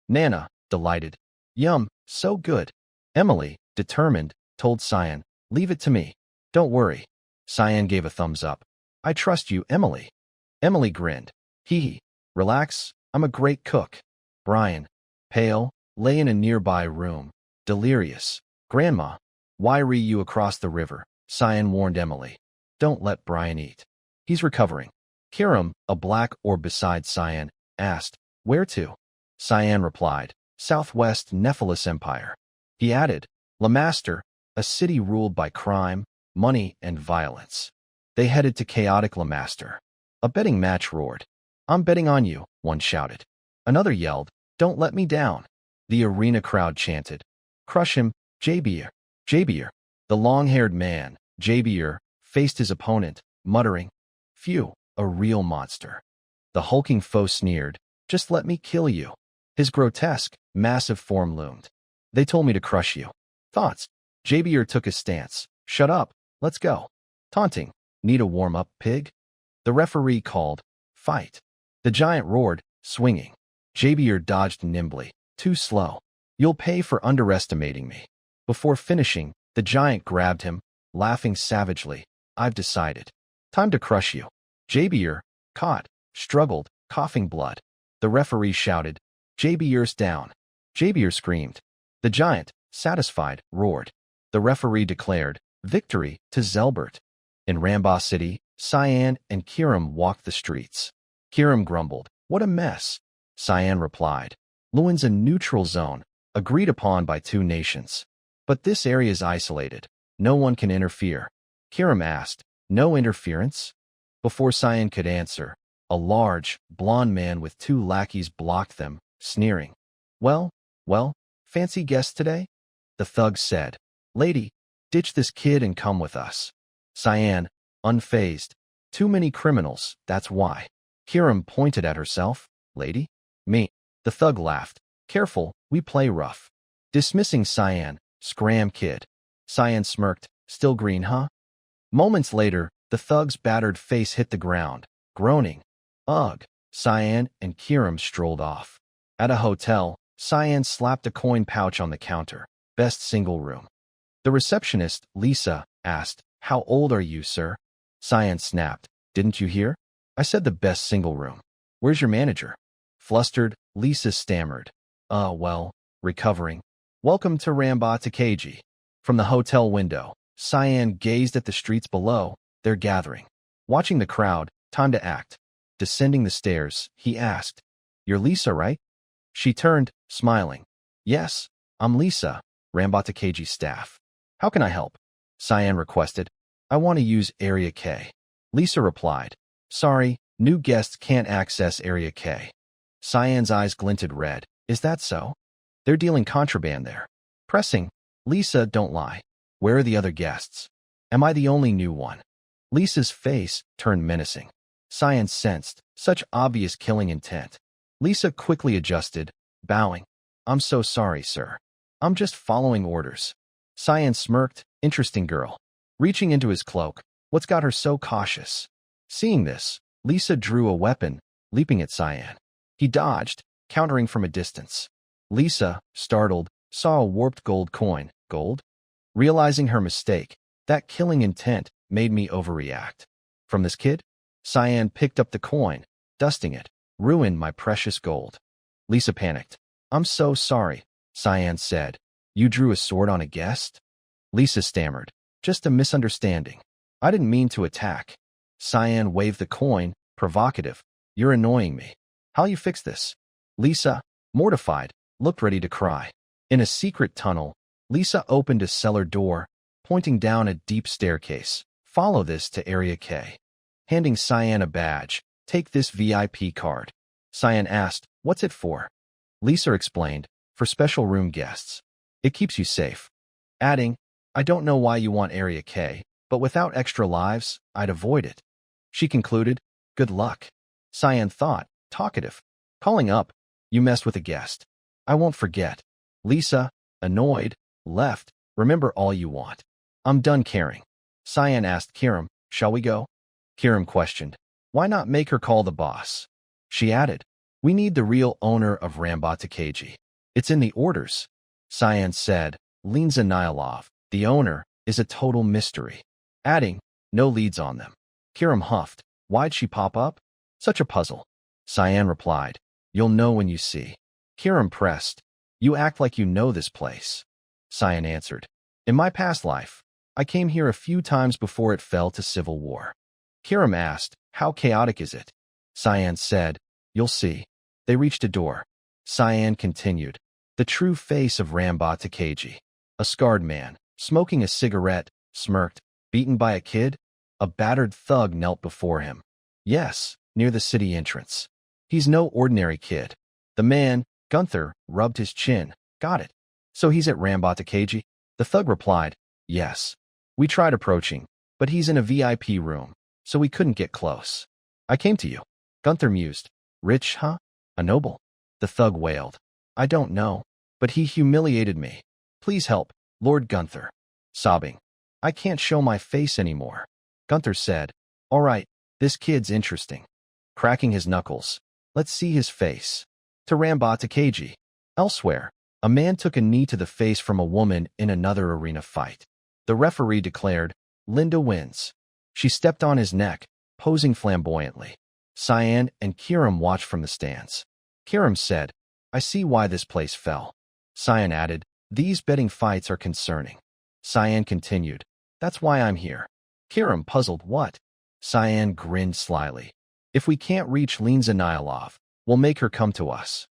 Nana, delighted. Yum, so good. Emily, determined, told Cyan, leave it to me. Don't worry. Cyan gave a thumbs up. I trust you, Emily. Emily grinned. Hee hee. Relax, I'm a great cook. Brian, pale, lay in a nearby room, delirious. Grandma, why re you across the river? Cyan warned Emily. Don't let Brian eat. He's recovering. Kiram, a black orb beside Cyan, asked, where to? Cyan replied, Southwest Nephilis Empire. He added, Lamaster, a city ruled by crime, money, and violence. They headed to chaotic Lamaster. A betting match roared. I'm betting on you, one shouted. Another yelled, Don't let me down. The arena crowd chanted. Crush him, Jabier. Jabier. The long-haired man, Jabier, faced his opponent, muttering, Phew, a real monster. The hulking foe sneered, Just let me kill you. His grotesque, massive form loomed. They told me to crush you. Thoughts? Jabier took his stance. Shut up, let's go. Taunting. Need a warm-up, pig? The referee called, Fight. The giant roared, swinging. Jabier dodged nimbly. Too slow. You'll pay for underestimating me. Before finishing, the giant grabbed him, laughing savagely. I've decided. Time to crush you. Jabier, caught, struggled, coughing blood. The referee shouted, Jabier's down. Jabier screamed. The giant, satisfied, roared. The referee declared, Victory to Zelbert. In Ramba City, Cyan and Kiram walked the streets. Kiram grumbled, What a mess. Cyan replied, Luan's a neutral zone, agreed upon by two nations. But this area is isolated. No one can interfere. Kiram asked, No interference? Before Cyan could answer, a large, blond man with two lackeys blocked them, sneering. Well, fancy guest today? The thug said. Lady, ditch this kid and come with us. Cyan, unfazed. Too many criminals, that's why. Kiram pointed at herself. Lady? Me. The thug laughed. Careful, we play rough. Dismissing Cyan, scram kid. Cyan smirked. Still green, huh? Moments later, the thug's battered face hit the ground, groaning. Ugh. Cyan and Kiram strolled off. At a hotel, Cyan slapped a coin pouch on the counter. Best single room. The receptionist, Lisa, asked, How old are you, sir? Cyan snapped. Didn't you hear? I said the best single room. Where's your manager? Flustered, Lisa stammered. Recovering. Welcome to Ramba Takeji. From the hotel window, Cyan gazed at the streets below, their gathering. Watching the crowd, time to act. Descending the stairs, he asked, You're Lisa, right? She turned, smiling. Yes, I'm Lisa, Ramba Takeji's staff. How can I help? Cyan requested. I want to use Area K. Lisa replied. Sorry, new guests can't access Area K. Cyan's eyes glinted red. Is that so? They're dealing contraband there. Pressing. Lisa, don't lie. Where are the other guests? Am I the only new one? Lisa's face turned menacing. Cyan sensed such obvious killing intent. Lisa quickly adjusted, bowing. I'm so sorry, sir. I'm just following orders. Cyan smirked. Interesting girl. Reaching into his cloak. What's got her so cautious? Seeing this, Lisa drew a weapon, leaping at Cyan. He dodged, countering from a distance. Lisa, startled, saw a warped gold coin. Gold? Realizing her mistake, that killing intent made me overreact. From this kid? Cyan picked up the coin, dusting it. Ruin my precious gold. Lisa panicked. I'm so sorry, Cyan said. You drew a sword on a guest? Lisa stammered. Just a misunderstanding. I didn't mean to attack. Cyan waved the coin, provocative. You're annoying me. How'll you fix this? Lisa, mortified, looked ready to cry. In a secret tunnel, Lisa opened a cellar door, pointing down a deep staircase. Follow this to Area K. Handing Cyan a badge. Take this VIP card. Cyan asked, What's it for? Lisa explained, For special room guests. It keeps you safe. Adding, I don't know why you want Area K, but without extra lives, I'd avoid it. She concluded, Good luck. Cyan thought, talkative. Calling up, You messed with a guest. I won't forget. Lisa, annoyed, left. Remember all you want. I'm done caring. Cyan asked Kiram, Shall we go? Kiram questioned, Why not make her call the boss? She added, We need the real owner of Ramba Takeji. It's in the orders. Cyan said, Linza Nilov, the owner, is a total mystery. Adding, No leads on them. Kiram huffed, Why'd she pop up? Such a puzzle. Cyan replied, You'll know when you see. Kiram pressed, You act like you know this place. Cyan answered, In my past life, I came here a few times before it fell to civil war. Kiram asked, How chaotic is it? Cyan said, You'll see. They reached a door. Cyan continued, The true face of Ramba Takeji. A scarred man, smoking a cigarette, smirked. Beaten by a kid? A battered thug knelt before him. Yes, near the city entrance. He's no ordinary kid. The man, Gunther rubbed his chin. Got it. So he's at Rambatakeji? The thug replied, yes. We tried approaching, but he's in a VIP room, so we couldn't get close. I came to you. Gunther mused. Rich, huh? A noble? The thug wailed. I don't know, but he humiliated me. Please help, Lord Gunther. Sobbing. I can't show my face anymore. Gunther said, all right, this kid's interesting. Cracking his knuckles. Let's see his face. To Rambatakeji. Elsewhere, a man took a knee to the face from a woman in another arena fight. The referee declared, Linda wins. She stepped on his neck, posing flamboyantly. Cyan and Kiram watched from the stands. Kiram said, I see why this place fell. Cyan added, these betting fights are concerning. Cyan continued, that's why I'm here. Kiram puzzled, what? Cyan grinned slyly. If we can't reach Linza Nilov, we'll make her come to us.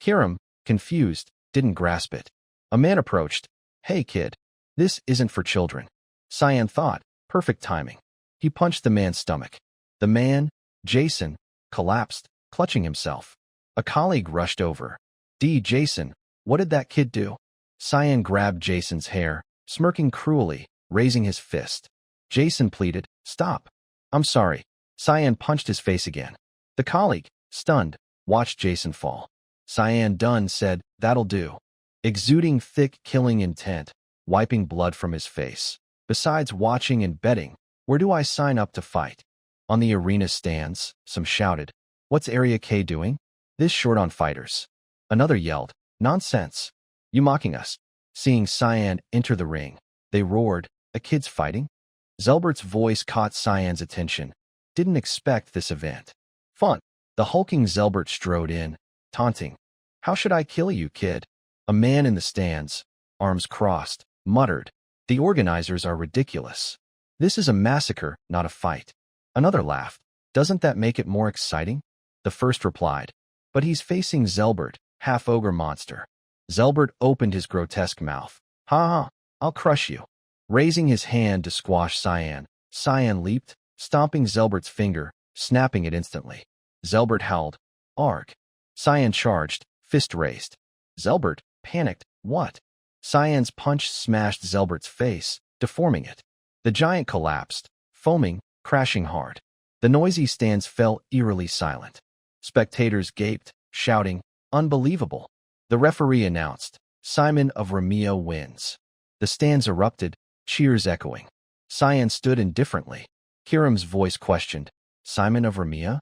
Kiram, confused, didn't grasp it. A man approached. Hey kid, this isn't for children. Cyan thought, perfect timing. He punched the man's stomach. The man, Jason, collapsed, clutching himself. A colleague rushed over. Jason, what did that kid do? Cyan grabbed Jason's hair, smirking cruelly, raising his fist. Jason pleaded, stop. I'm sorry. Cyan punched his face again. The colleague, stunned, watched Jason fall. Cyan, done, said, that'll do. Exuding thick, killing intent, wiping blood from his face. Besides watching and betting, where do I sign up to fight? On the arena stands, some shouted, what's Area K doing? This short on fighters. Another yelled, nonsense. You mocking us? Seeing Cyan enter the ring, they roared, a kid's fighting? Zelbert's voice caught Cyan's attention. Didn't expect this event. Fun. The hulking Zelbert strode in, taunting. How should I kill you, kid? A man in the stands, arms crossed, muttered. The organizers are ridiculous. This is a massacre, not a fight. Another laughed. Doesn't that make it more exciting? The first replied. But he's facing Zelbert, half-ogre monster. Zelbert opened his grotesque mouth. Ha ha, I'll crush you. Raising his hand to squash Cyan, Cyan leaped, stomping Zelbert's finger, snapping it instantly. Zelbert howled. Arg. Cyan charged, fist raised. Zelbert, panicked. What? Cyan's punch smashed Zelbert's face, deforming it. The giant collapsed, foaming, crashing hard. The noisy stands fell eerily silent. Spectators gaped, shouting, unbelievable. The referee announced, Simon of Ramia wins. The stands erupted, cheers echoing. Cyan stood indifferently. Kiram's voice questioned, Simon of Ramia?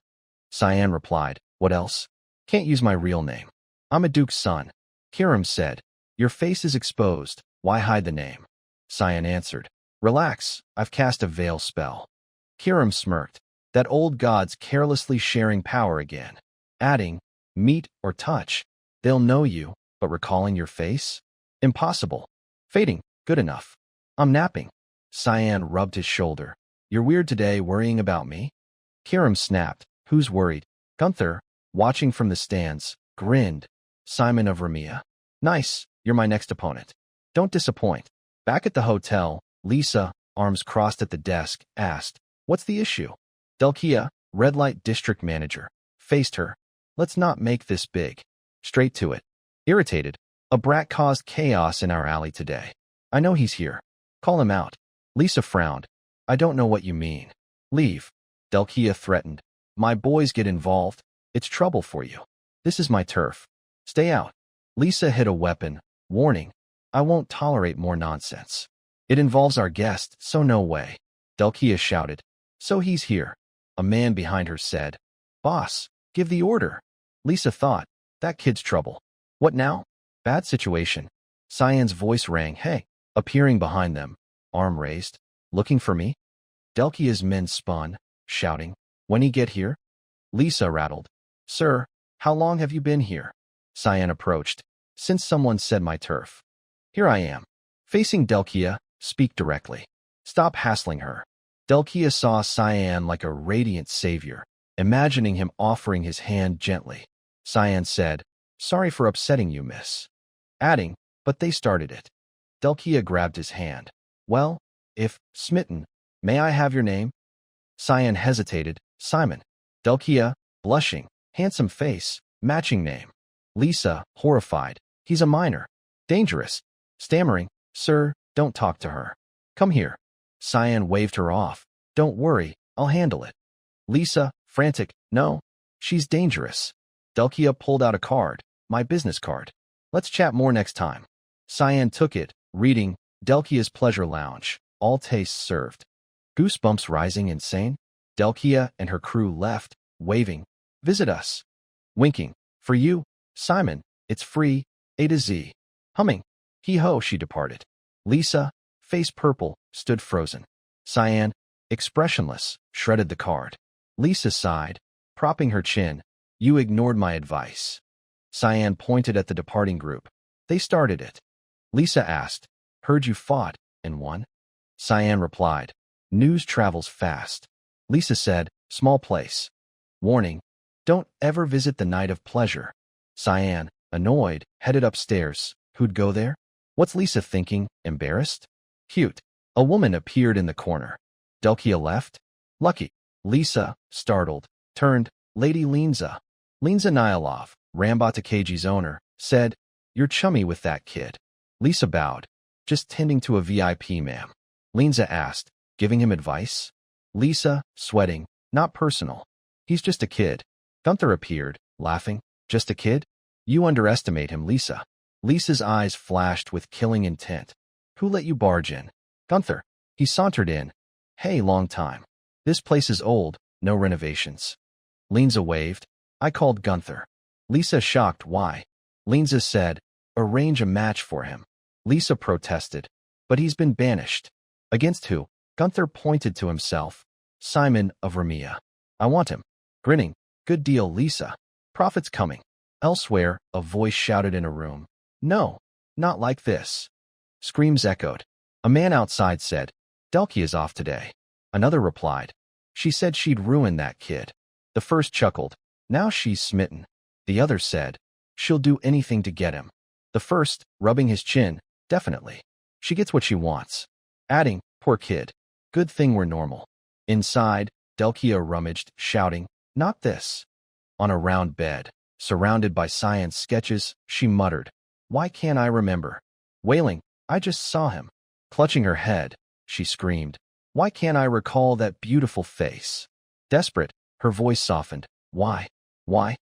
Cyan replied, what else? Can't use my real name. I'm a duke's son. Kiram said, your face is exposed, why hide the name? Cyan answered, relax, I've cast a veil spell. Kiram smirked, that old god's carelessly sharing power again. Adding, meet or touch. They'll know you, but recalling your face? Impossible. Fading, good enough. I'm napping. Cyan rubbed his shoulder. You're weird today, worrying about me? Kiram snapped, who's worried? Gunther, watching from the stands, grinned. Simon of Ramia. Nice, you're my next opponent. Don't disappoint. Back at the hotel, Lisa, arms crossed at the desk, asked, what's the issue? Delkia, red light district manager, faced her. Let's not make this big. Straight to it. Irritated, a brat caused chaos in our alley today. I know he's here. Call him out. Lisa frowned. I don't know what you mean. Leave. Delkia threatened. My boys get involved. It's trouble for you. This is my turf. Stay out. Lisa hid a weapon, warning. I won't tolerate more nonsense. It involves our guest, so no way. Delkia shouted. So he's here. A man behind her said. Boss, give the order. Lisa thought, that kid's trouble. What now? Bad situation. Cyan's voice rang, hey, appearing behind them, arm raised. Looking for me? Delkia's men spun, shouting, when he get here? Lisa rattled. Sir, how long have you been here? Cyan approached. Since someone said my turf. Here I am. Facing Delkia, speak directly. Stop hassling her. Delkia saw Cyan like a radiant savior, imagining him offering his hand gently. Cyan said, sorry for upsetting you, miss. Adding, but they started it. Delkia grabbed his hand. Well, if smitten, may I have your name? Cyan hesitated. Simon. Delkia, blushing, handsome face, matching name. Lisa, horrified. He's a minor. Dangerous. Stammering, sir, don't talk to her. Come here. Cyan waved her off. Don't worry, I'll handle it. Lisa, frantic, no, she's dangerous. Delkia pulled out a card, my business card. Let's chat more next time. Cyan took it, reading, Delkia's Pleasure Lounge, all tastes served. Goosebumps rising insane. Delkia and her crew left, waving, visit us. Winking, for you, Simon, it's free, A to Z. Humming, hee-ho, she departed. Lisa, face purple, stood frozen. Cyan, expressionless, shredded the card. Lisa sighed, propping her chin. You ignored my advice. Cyan pointed at the departing group. They started it. Lisa asked, heard you fought and won? Cyan replied, news travels fast. Lisa said, small place. Warning, don't ever visit the night of pleasure. Cyan, annoyed, headed upstairs. Who'd go there? What's Lisa thinking? Embarrassed? Cute. A woman appeared in the corner. Delkia left? Lucky. Lisa, startled, turned. Lady Linza. Linza Nilov, Rambata KG's owner, said, you're chummy with that kid. Lisa bowed. Just tending to a VIP, ma'am. Linza asked, giving him advice? Lisa, sweating, not personal. He's just a kid. Gunther appeared, laughing. Just a kid? You underestimate him, Lisa. Lisa's eyes flashed with killing intent. Who let you barge in? Gunther. He sauntered in. Hey, long time. This place is old, no renovations. Linza waved. I called Gunther. Lisa shocked, why? Linza said, arrange a match for him. Lisa protested. But he's been banished. Against who? Gunther pointed to himself. Simon of Ramia. I want him. Grinning. Good deal, Lisa. Profit's coming. Elsewhere, a voice shouted in a room. No, not like this. Screams echoed. A man outside said, Delki is off today. Another replied. She said she'd ruin that kid. The first chuckled. Now she's smitten. The other said, she'll do anything to get him. The first, rubbing his chin, definitely. She gets what she wants. Adding, poor kid. Good thing we're normal. Inside, Delkia rummaged, shouting, not this. On a round bed, surrounded by science sketches, she muttered, why can't I remember? Wailing, I just saw him. Clutching her head, she screamed, why can't I recall that beautiful face? Desperate, her voice softened. Why? What?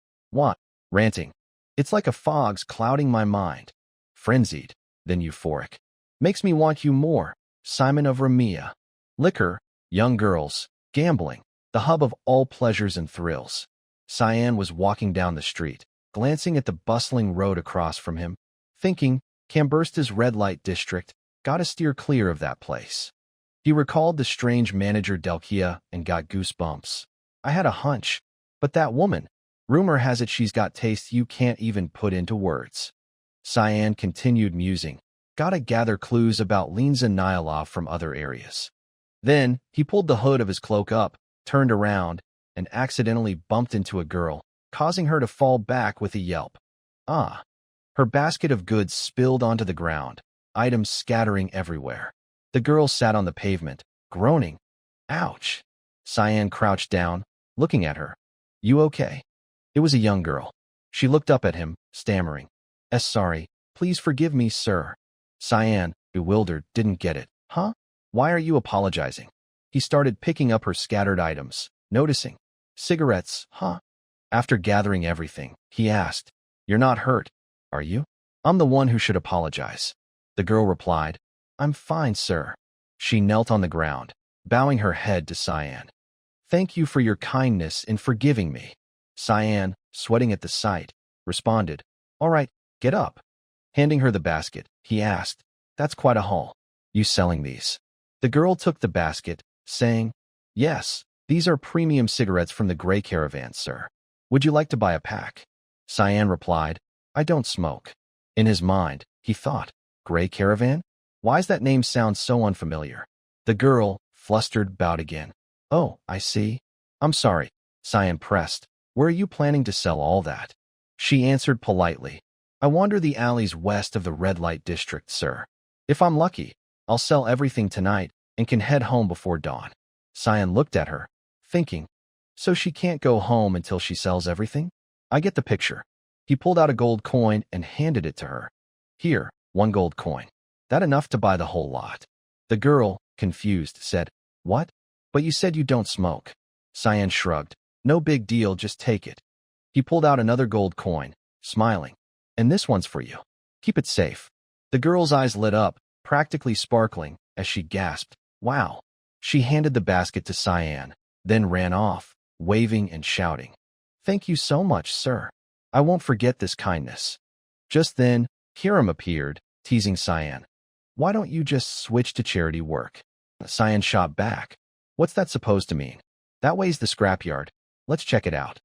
Ranting. It's like a fog's clouding my mind. Frenzied, then euphoric. Makes me want you more, Simon of Ramia. Liquor, young girls, gambling, the hub of all pleasures and thrills. Cyan was walking down the street, glancing at the bustling road across from him, thinking, Cambursta's red light district, gotta steer clear of that place. He recalled the strange manager Delkia and got goosebumps. I had a hunch, but that woman, rumor has it she's got tastes you can't even put into words. Cyan continued musing, gotta gather clues about Linza Nilov from other areas. Then, he pulled the hood of his cloak up, turned around, and accidentally bumped into a girl, causing her to fall back with a yelp. Ah! Her basket of goods spilled onto the ground, items scattering everywhere. The girl sat on the pavement, groaning. Ouch! Cyan crouched down, looking at her. You okay? It was a young girl. She looked up at him, stammering. Sorry, please forgive me, sir. Cyan, bewildered, didn't get it. Huh? Why are you apologizing? He started picking up her scattered items, noticing. Cigarettes, huh? After gathering everything, he asked, You're not hurt, are you? I'm the one who should apologize. The girl replied, I'm fine, sir. She knelt on the ground, bowing her head to Cyan. Thank you for your kindness in forgiving me. Cyan, sweating at the sight, responded, All right, get up. Handing her the basket, he asked, That's quite a haul. You selling these? The girl took the basket, saying, Yes, these are premium cigarettes from the Grey Caravan, sir. Would you like to buy a pack? Cyan replied, I don't smoke. In his mind, he thought, Grey Caravan? Why's that name sound so unfamiliar? The girl, flustered, bowed again. Oh, I see. I'm sorry. Cyan pressed. Where are you planning to sell all that? She answered politely. I wander the alleys west of the red light district, sir. If I'm lucky, I'll sell everything tonight and can head home before dawn. Cyan looked at her, thinking, so she can't go home until she sells everything? I get the picture. He pulled out a gold coin and handed it to her. Here, 1 gold coin. That enough to buy the whole lot? The girl, confused, said, What? But you said you don't smoke. Cyan shrugged. No big deal, just take it. He pulled out another gold coin, smiling. And this one's for you. Keep it safe. The girl's eyes lit up, practically sparkling, as she gasped, Wow. She handed the basket to Cyan, then ran off, waving and shouting. Thank you so much, sir. I won't forget this kindness. Just then, Hiram appeared, teasing Cyan. Why don't you just switch to charity work? Cyan shot back. What's that supposed to mean? That way's the scrapyard. Let's check it out.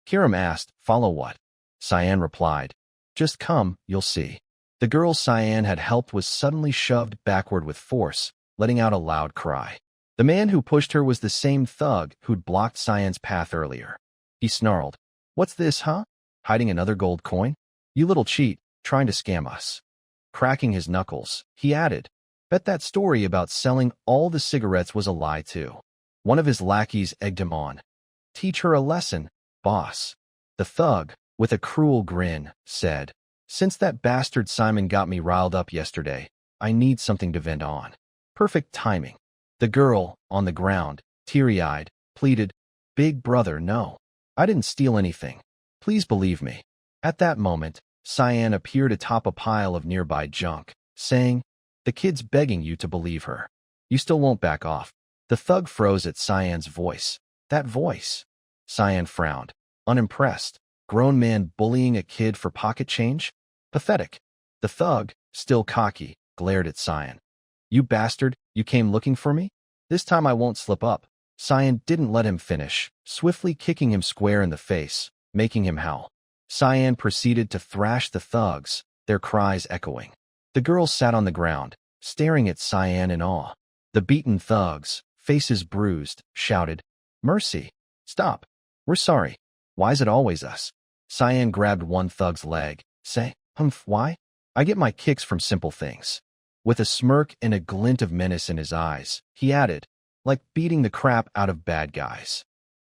Hiram asked, Follow what? Cyan replied. Just come, you'll see. The girl Cyan had helped was suddenly shoved backward with force, letting out a loud cry. The man who pushed her was the same thug who'd blocked Cyan's path earlier. He snarled, What's this, huh? Hiding another gold coin? You little cheat, trying to scam us. Cracking his knuckles, he added, Bet that story about selling all the cigarettes was a lie too. One of his lackeys egged him on. Teach her a lesson, boss. The thug, with a cruel grin, said, Since that bastard Simon got me riled up yesterday, I need something to vent on. Perfect timing. The girl, on the ground, teary-eyed, pleaded, Big brother, no. I didn't steal anything. Please believe me. At that moment, Cyan appeared atop a pile of nearby junk, saying, The kid's begging you to believe her. You still won't back off. The thug froze at Cyan's voice. That voice. Cyan frowned, unimpressed. Grown man bullying a kid for pocket change? Pathetic. The thug, still cocky, glared at Cyan. You bastard, you came looking for me? This time I won't slip up. Cyan didn't let him finish, swiftly kicking him square in the face, making him howl. Cyan proceeded to thrash the thugs, their cries echoing. The girls sat on the ground, staring at Cyan in awe. The beaten thugs, faces bruised, shouted, Mercy! Stop! We're sorry. Why's it always us? Cyan grabbed one thug's leg, saying, Why? I get my kicks from simple things. With a smirk and a glint of menace in his eyes, he added, Like beating the crap out of bad guys.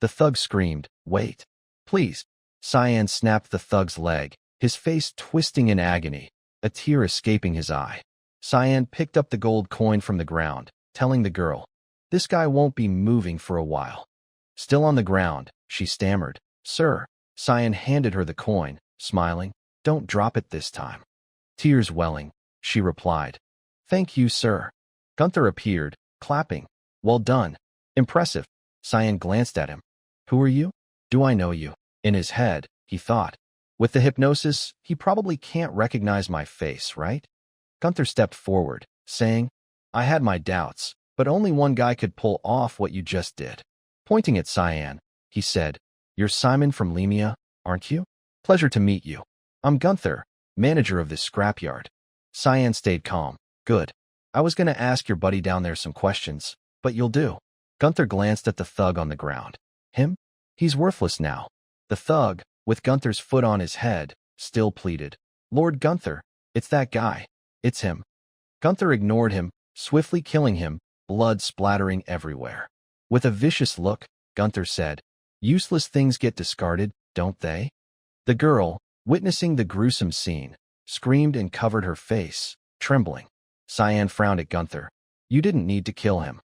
The thug screamed, Wait. Please. Cyan snapped the thug's leg, his face twisting in agony, a tear escaping his eye. Cyan picked up the gold coin from the ground, telling the girl, This guy won't be moving for a while. Still on the ground, she stammered, Sir. Cyan handed her the coin, smiling, Don't drop it this time. Tears welling, she replied, Thank you, sir. Gunther appeared, clapping. Well done. Impressive. Cyan glanced at him. Who are you? Do I know you? In his head, he thought. With the hypnosis, he probably can't recognize my face, right? Gunther stepped forward, saying, I had my doubts, but only one guy could pull off what you just did. Pointing at Cyan, he said, You're Simon from Lemia, aren't you? Pleasure to meet you. I'm Gunther, manager of this scrapyard. Cyan stayed calm. Good. I was going to ask your buddy down there some questions, but you'll do. Gunther glanced at the thug on the ground. Him? He's worthless now. The thug, with Gunther's foot on his head, still pleaded. Lord Gunther, it's that guy. It's him. Gunther ignored him, swiftly killing him, blood splattering everywhere. With a vicious look, Gunther said, Useless things get discarded, don't they? The girl, witnessing the gruesome scene, screamed and covered her face, trembling. Cyan frowned at Gunther. You didn't need to kill him.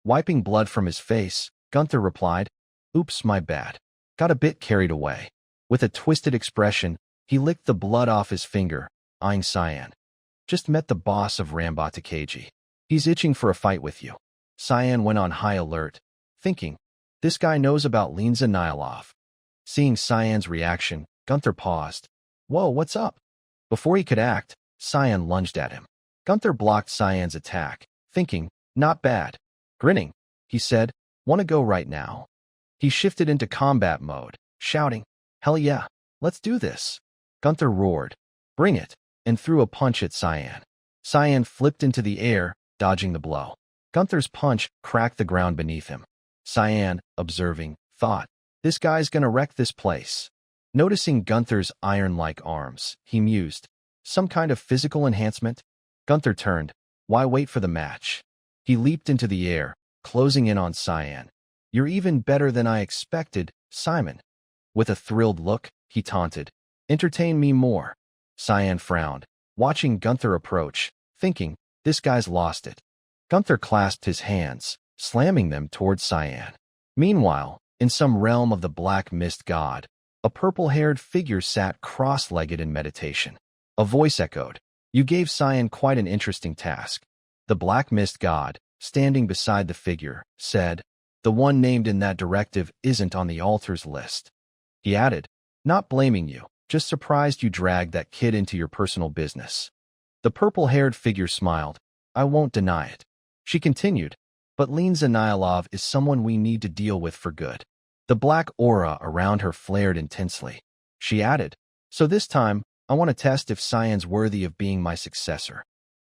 Wiping blood from his face, Gunther replied, Oops, my bad. Got a bit carried away. With a twisted expression, he licked the blood off his finger, eyeing Cyan. Just met the boss of Rambat Takagi. He's itching for a fight with you. Cyan went on high alert, thinking, This guy knows about Linza Nilov. Seeing Cyan's reaction, Gunther paused. Whoa, what's up? Before he could act, Cyan lunged at him. Gunther blocked Cyan's attack, thinking, Not bad. Grinning, he said, Want to go right now? He shifted into combat mode, shouting, Hell yeah, let's do this. Gunther roared, Bring it, and threw a punch at Cyan. Cyan flipped into the air, dodging the blow. Gunther's punch cracked the ground beneath him. Cyan, observing, thought, This guy's gonna wreck this place. Noticing Gunther's iron-like arms, he mused, Some kind of physical enhancement? Gunther turned. Why wait for the match? He leaped into the air, closing in on Cyan. You're even better than I expected, Simon. With a thrilled look, he taunted. Entertain me more. Cyan frowned, watching Gunther approach, thinking, this guy's lost it. Gunther clasped his hands, slamming them towards Cyan. Meanwhile, in some realm of the black mist god, a purple-haired figure sat cross-legged in meditation. A voice echoed, you gave Cyan quite an interesting task. The black mist god, standing beside the figure, said, the one named in that directive isn't on the altar's list. He added, not blaming you, just surprised you dragged that kid into your personal business. The purple-haired figure smiled. I won't deny it. She continued, but Lin Zanailov is someone we need to deal with for good. The black aura around her flared intensely. She added, so this time, I want to test if Cyan's worthy of being my successor.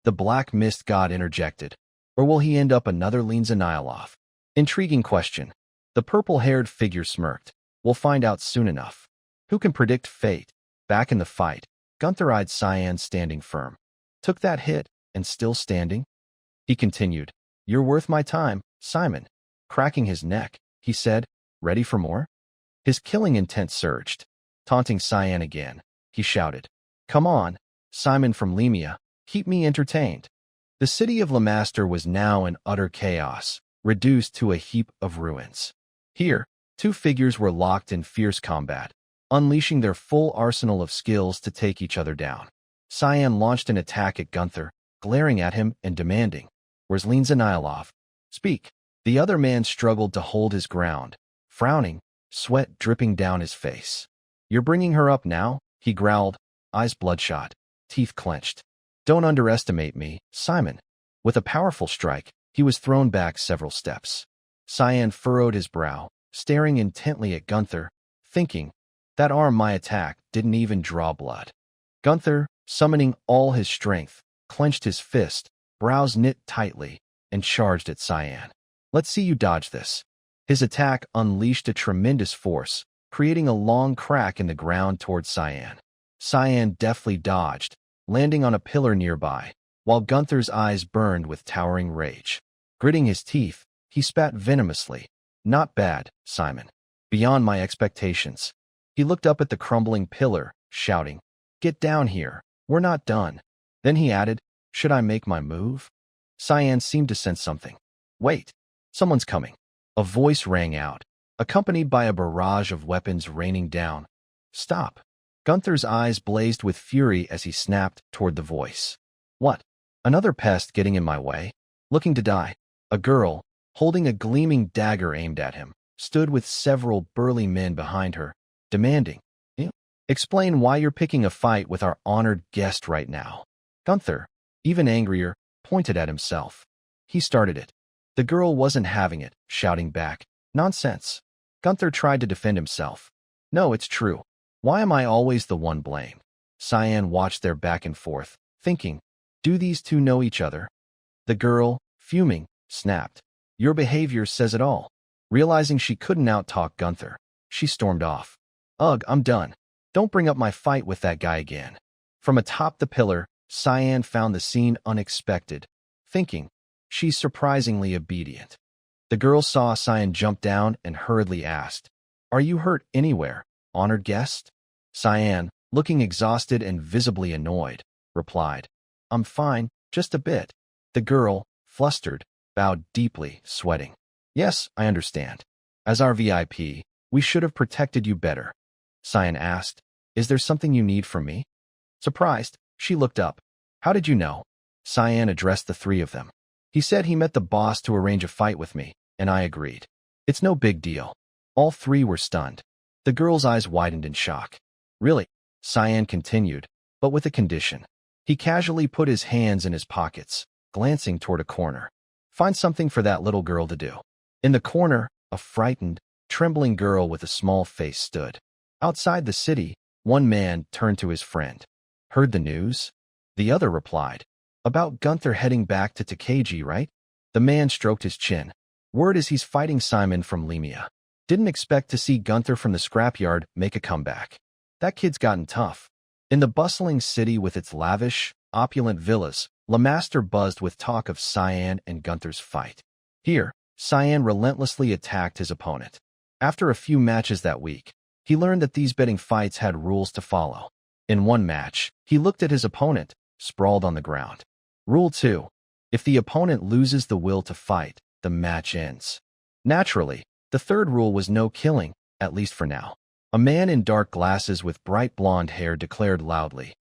The black mist god interjected, or will he end up another Lin Zanailov? Intriguing question. The purple-haired figure smirked. We'll find out soon enough. Who can predict fate? Back in the fight, Gunther eyed Cyan standing firm. Took that hit, and still standing? He continued, you're worth my time, Simon. Cracking his neck, he said, ready for more? His killing intent surged. Taunting Cyan again, he shouted, come on, Simon from Lemia, keep me entertained. The city of Lamaster was now in utter chaos, reduced to a heap of ruins. Here, two figures were locked in fierce combat, unleashing their full arsenal of skills to take each other down. Cyan launched an attack at Gunther, glaring at him and demanding, where's Lin Zanailov? Speak. The other man struggled to hold his ground, frowning, sweat dripping down his face. You're bringing her up now? He growled, eyes bloodshot, teeth clenched. Don't underestimate me, Simon. With a powerful strike, he was thrown back several steps. Cyan furrowed his brow, staring intently at Gunther, thinking, that arm my attack didn't even draw blood. Gunther, summoning all his strength, clenched his fist, brows knit tightly, and charged at Cyan. Let's see you dodge this. His attack unleashed a tremendous force, creating a long crack in the ground toward Cyan. Cyan deftly dodged, landing on a pillar nearby, while Gunther's eyes burned with towering rage. Gritting his teeth, he spat venomously. Not bad, Simon. Beyond my expectations. He looked up at the crumbling pillar, shouting, get down here, we're not done. Then he added, should I make my move? Cyan seemed to sense something. Wait, someone's coming. A voice rang out, accompanied by a barrage of weapons raining down. Stop. Gunther's eyes blazed with fury as he snapped toward the voice. What? Another pest getting in my way? Looking to die. A girl, holding a gleaming dagger aimed at him, stood with several burly men behind her, demanding, explain why you're picking a fight with our honored guest right now. Gunther, even angrier, pointed at himself. He started it. The girl wasn't having it, shouting back, nonsense. Gunther tried to defend himself. No, it's true. Why am I always the one blamed? Cyan watched their back and forth, thinking, do these two know each other? The girl, fuming, snapped. Your behavior says it all. Realizing she couldn't out-talk Gunther, she stormed off. Ugh, I'm done. Don't bring up my fight with that guy again. From atop the pillar, Cyan found the scene unexpected, thinking, she's surprisingly obedient. The girl saw Cyan jump down and hurriedly asked, are you hurt anywhere, honored guest? Cyan, looking exhausted and visibly annoyed, replied, I'm fine, just a bit. The girl, flustered, bowed deeply, sweating. Yes, I understand. As our VIP, we should have protected you better. Cyan asked, is there something you need from me? Surprised, she looked up. How did you know? Cyan addressed the three of them. He said he met the boss to arrange a fight with me, and I agreed. It's no big deal. All three were stunned. The girl's eyes widened in shock. Really? Cyan continued, but with a condition. He casually put his hands in his pockets, glancing toward a corner. Find something for that little girl to do. In the corner, a frightened, trembling girl with a small face stood. Outside the city, one man turned to his friend. Heard the news? The other replied. About Gunther heading back to Takagi, right? The man stroked his chin. Word is he's fighting Simon from Lemia. Didn't expect to see Gunther from the scrapyard make a comeback. That kid's gotten tough. In the bustling city with its lavish, opulent villas, Lamaster buzzed with talk of Cyan and Gunther's fight. Here, Cyan relentlessly attacked his opponent. After a few matches that week, He learned that these betting fights had rules to follow. In one match, he looked at his opponent, sprawled on the ground. Rule 2. If the opponent loses the will to fight, the match ends. Naturally, the third rule was no killing, at least for now. A man in dark glasses with bright blonde hair declared loudly,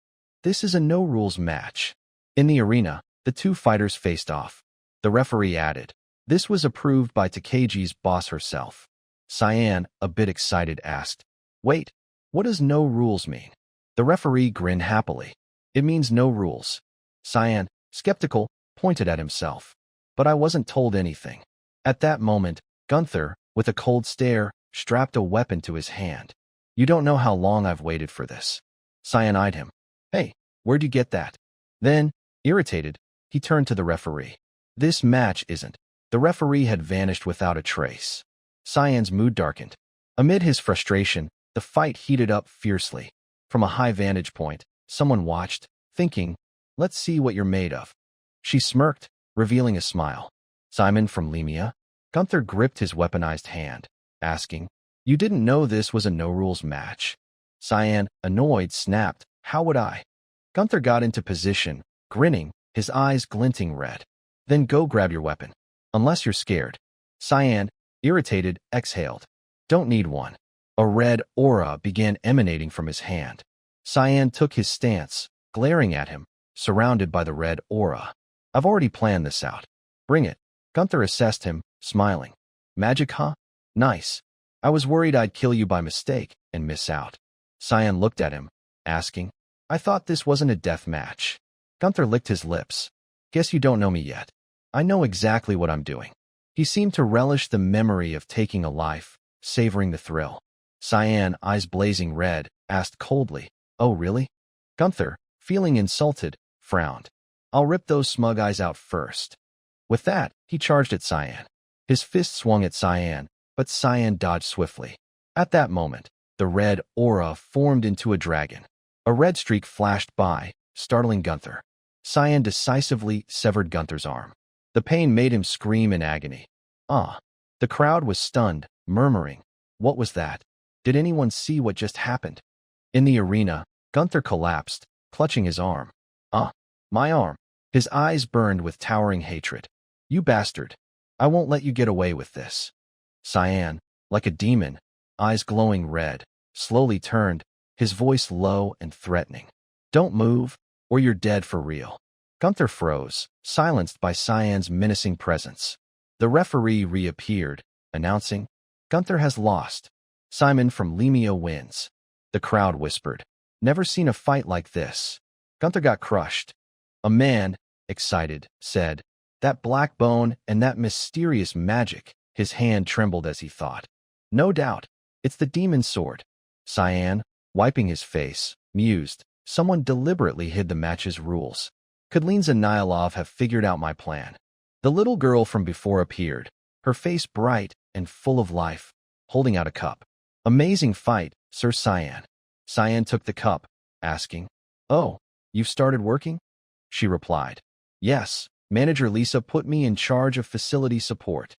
"This is a no-rules match." In the arena, the two fighters faced off. The referee added, "This was approved by Takeji's boss herself." Cyan, a bit excited, asked, "Wait, what does no rules mean?" The referee grinned happily. "It means no rules." Cyan, skeptical, pointed at himself. "But I wasn't told anything." At that moment, Gunther, with a cold stare, strapped a weapon to his hand. "You don't know how long I've waited for this." Cyan eyed him. "Hey, where'd you get that?" Then, irritated, he turned to the referee. "This match isn't." The referee had vanished without a trace. Cyan's mood darkened. Amid his frustration, the fight heated up fiercely. From a high vantage point, someone watched, thinking, "Let's see what you're made of." She smirked, revealing a smile. "Simon from Lemia?" Gunther gripped his weaponized hand, asking, "You didn't know this was a no-rules match?" Cyan, annoyed, snapped, "How would I?" Gunther got into position, grinning, his eyes glinting red. "Then go grab your weapon. Unless you're scared." Cyan, irritated, exhaled. "Don't need one." A red aura began emanating from his hand. Cyan took his stance, glaring at him, surrounded by the red aura. "I've already planned this out. Bring it." Gunther assessed him, smiling. "Magic, huh? Nice. I was worried I'd kill you by mistake and miss out." Cyan looked at him, asking, "I thought this wasn't a death match." Gunther licked his lips. "Guess you don't know me yet. I know exactly what I'm doing." He seemed to relish the memory of taking a life, savoring the thrill. Cyan, eyes blazing red, asked coldly, "Oh, really?" Gunther, feeling insulted, frowned. "I'll rip those smug eyes out first." With that, he charged at Cyan. His fist swung at Cyan, but Cyan dodged swiftly. At that moment, the red aura formed into a dragon. A red streak flashed by, startling Gunther. Cyan decisively severed Gunther's arm. The pain made him scream in agony. "Ah!" The crowd was stunned, murmuring, "What was that? Did anyone see what just happened?" In the arena, Gunther collapsed, clutching his arm. "Ah! My arm!" His eyes burned with towering hatred. "You bastard! I won't let you get away with this." Cyan, like a demon, eyes glowing red, slowly turned, his voice low and threatening. "Don't move, or you're dead for real." Gunther froze, silenced by Cyan's menacing presence. The referee reappeared, announcing, "Gunther has lost. Simon from Lemia wins." The crowd whispered, "Never seen a fight like this." Gunther got crushed. A man, excited, said, "That black bone and that mysterious magic." His hand trembled as he thought. "No doubt, it's the demon sword." Cyan, wiping his face, mused, "Someone deliberately hid the match's rules. Could Linza Nilov have figured out my plan?" The little girl from before appeared, her face bright and full of life, holding out a cup. "Amazing fight, Sir Cyan." Cyan took the cup, asking, "Oh, you've started working?" She replied, "Yes, Manager Lisa put me in charge of facility support."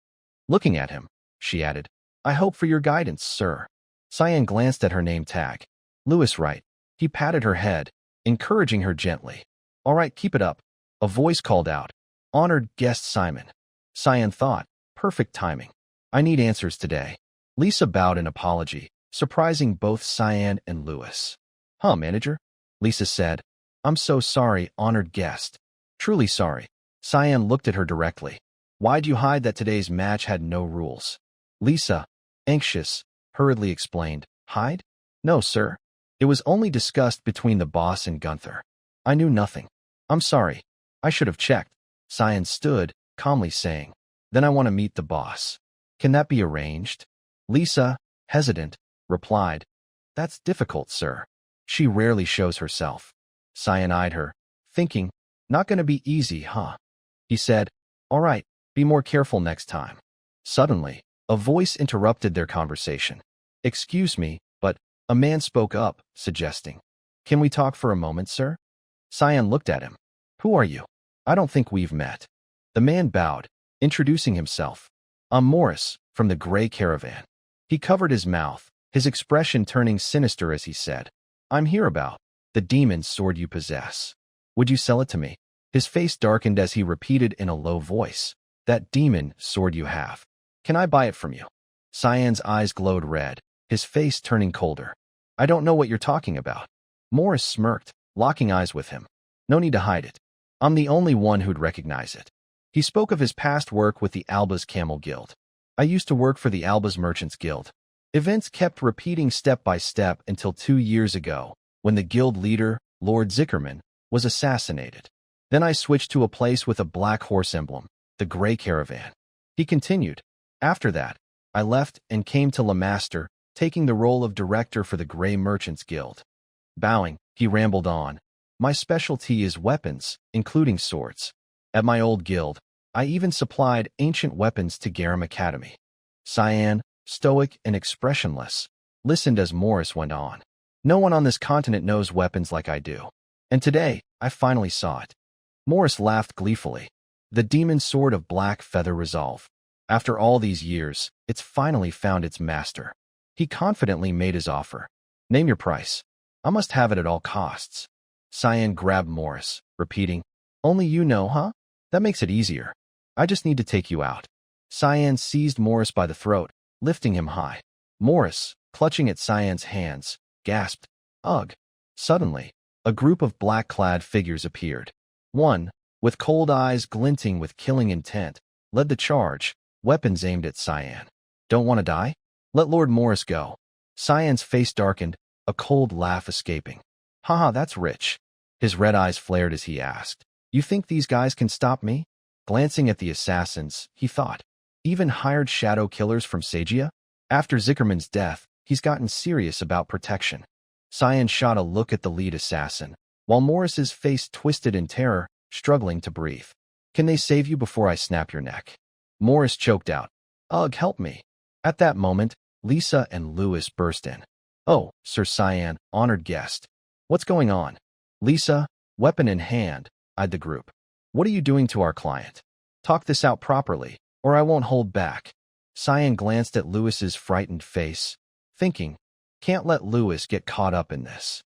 Looking at him, she added, "I hope for your guidance, sir." Cyan glanced at her name tag. "Lewis Wright." He patted her head, encouraging her gently. "All right, keep it up." A voice called out, "Honored guest Simon." Cyan thought, perfect timing. "I need answers today." Lisa bowed in apology, surprising both Cyan and Lewis. "Huh, manager?" Lisa said, "I'm so sorry, honored guest." "Truly sorry." Cyan looked at her directly. "Why'd you hide that today's match had no rules?" Lisa, anxious, hurriedly explained, "Hide? No, sir. It was only discussed between the boss and Gunther. I knew nothing. I'm sorry. I should have checked." Cyan stood, calmly saying, "Then I want to meet the boss. Can that be arranged?" Lisa, hesitant, replied, "That's difficult, sir. She rarely shows herself." Cyan eyed her, thinking, "Not going to be easy, huh?" He said, "All right, be more careful next time." Suddenly, a voice interrupted their conversation. "Excuse me, but..." A man spoke up, suggesting, "Can we talk for a moment, sir?" Cyan looked at him. "Who are you? I don't think we've met." The man bowed, introducing himself. "I'm Morris, from the Gray Caravan." He covered his mouth, his expression turning sinister as he said, I'm here about the demon's sword you possess. Would you sell it to me? His face darkened as he repeated in a low voice, that demon sword you have. Can I buy it from you? Cyan's eyes glowed red, his face turning colder. I don't know what you're talking about. Morris smirked, locking eyes with him. No need to hide it. I'm the only one who'd recognize it. He spoke of his past work with the Alba's Camel Guild. I used to work for the Alba's Merchants Guild. Events kept repeating step by step until 2 years ago, when the guild leader, Lord Zickerman, was assassinated. Then I switched to a place with a black horse emblem, the Grey Caravan. He continued. After that, I left and came to Le Master, taking the role of director for the Grey Merchants Guild. Bowing, he rambled on. My specialty is weapons, including swords. At my old guild, I even supplied ancient weapons to Garum Academy. Cyan, stoic and expressionless, listened as Morris went on. No one on this continent knows weapons like I do. And today, I finally saw it. Morris laughed gleefully. The demon sword of black feather resolve. After all these years, it's finally found its master. He confidently made his offer. Name your price. I must have it at all costs. Cyan grabbed Morris, repeating, Only you know, huh? That makes it easier. I just need to take you out. Cyan seized Morris by the throat, lifting him high. Morris, clutching at Cyan's hands, gasped, Ugh. Suddenly, a group of black-clad figures appeared. One, with cold eyes glinting with killing intent, led the charge, weapons aimed at Cyan. Don't want to die? Let Lord Morris go. Cyan's face darkened, a cold laugh escaping. Haha, that's rich. His red eyes flared as he asked, You think these guys can stop me? Glancing at the assassins, he thought, even hired shadow killers from Sagia? After Zickerman's death, he's gotten serious about protection. Cyan shot a look at the lead assassin, while Morris's face twisted in terror, struggling to breathe. Can they save you before I snap your neck? Morris choked out, Ugh, help me. At that moment, Lisa and Louis burst in. Oh, Sir Cyan, honored guest. What's going on? Lisa, weapon in hand, eyed the group. What are you doing to our client? Talk this out properly, or I won't hold back. Cyan glanced at Louis's frightened face, thinking, Can't let Louis get caught up in this.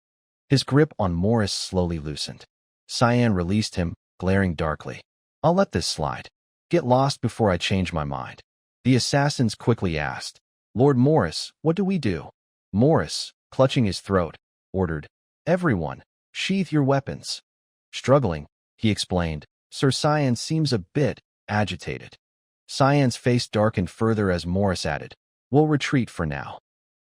His grip on Morris slowly loosened. Cyan released him, glaring darkly. I'll let this slide. Get lost before I change my mind. The assassins quickly asked, Lord Morris, what do we do? Morris, clutching his throat, ordered, Everyone, sheath your weapons. Struggling, he explained, Sir Cyan seems a bit agitated. Cyan's face darkened further as Morris added, We'll retreat for now.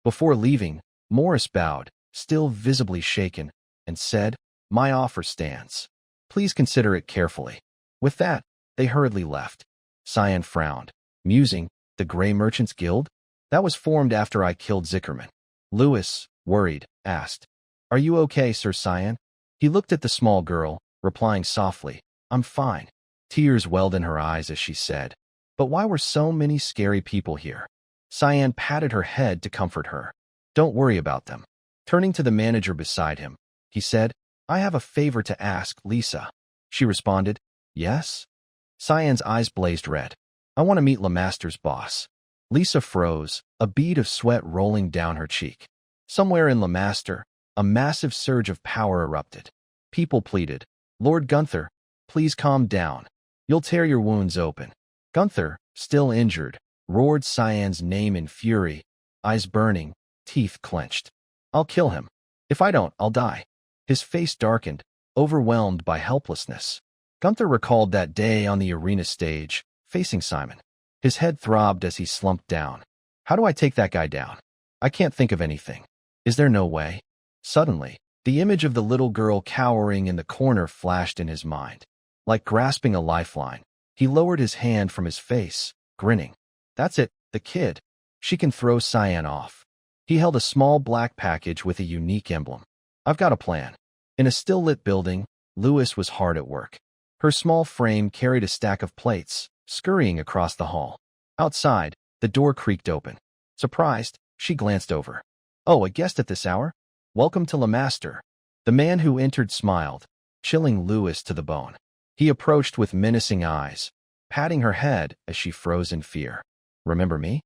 Before leaving, Morris bowed, still visibly shaken, and said, My offer stands. Please consider it carefully. With that, they hurriedly left. Cyan frowned, musing, the Grey Merchants Guild? That was formed after I killed Zickerman. Louis, worried, asked, Are you okay, Sir Cyan? He looked at the small girl, replying softly, I'm fine. Tears welled in her eyes as she said, But why were so many scary people here? Cyan patted her head to comfort her. Don't worry about them. Turning to the manager beside him, he said, I have a favor to ask, Lisa. She responded, Yes? Cyan's eyes blazed red. I want to meet Le Master's boss. Lisa froze, a bead of sweat rolling down her cheek. Somewhere in Le Master, a massive surge of power erupted. People pleaded, Lord Gunther, please calm down. You'll tear your wounds open. Gunther, still injured, roared Cyan's name in fury, eyes burning, teeth clenched. I'll kill him. If I don't, I'll die. His face darkened, overwhelmed by helplessness. Gunther recalled that day on the arena stage, facing Simon. His head throbbed as he slumped down. How do I take that guy down? I can't think of anything. Is there no way? Suddenly, the image of the little girl cowering in the corner flashed in his mind. Like grasping a lifeline, he lowered his hand from his face, grinning. That's it, the kid. She can throw Cyan off. He held a small black package with a unique emblem. I've got a plan. In a still-lit building, Louis was hard at work. Her small frame carried a stack of plates, scurrying across the hall. Outside, the door creaked open. Surprised, she glanced over. Oh, a guest at this hour? Welcome to Le Master. The man who entered smiled, chilling Louis to the bone. He approached with menacing eyes, patting her head as she froze in fear. Remember me?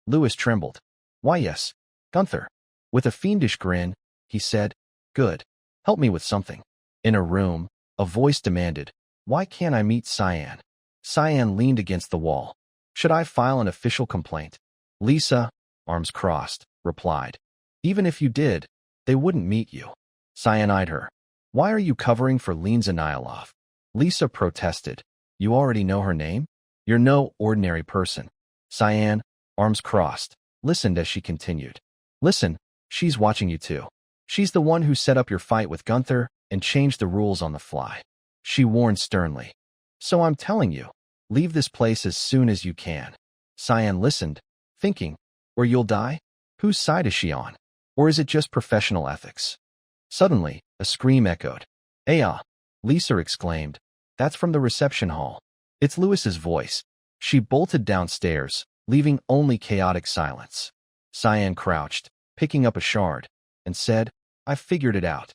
Louis trembled. Why, yes. Gunther. With a fiendish grin, he said, "Good. Help me with something." In a room, a voice demanded, "Why can't I meet Cyan?" Cyan leaned against the wall. "Should I file an official complaint?" Lisa, arms crossed, replied, "Even if you did, they wouldn't meet you." Cyan eyed her. "Why are you covering for Lenza Nilov?" Lisa protested. "You already know her name? You're no ordinary person." Cyan, arms crossed, listened as she continued. "Listen, she's watching you too. She's the one who set up your fight with Gunther and changed the rules on the fly." She warned sternly. "So I'm telling you, leave this place as soon as you can." Cyan listened, thinking, "Or you'll die? Whose side is she on? Or is it just professional ethics?" Suddenly, a scream echoed. "Aya!" Lisa exclaimed. "That's from the reception hall." It's Lewis's voice. She bolted downstairs, leaving only chaotic silence. Cyan crouched, picking up a shard, and said, "I've figured it out."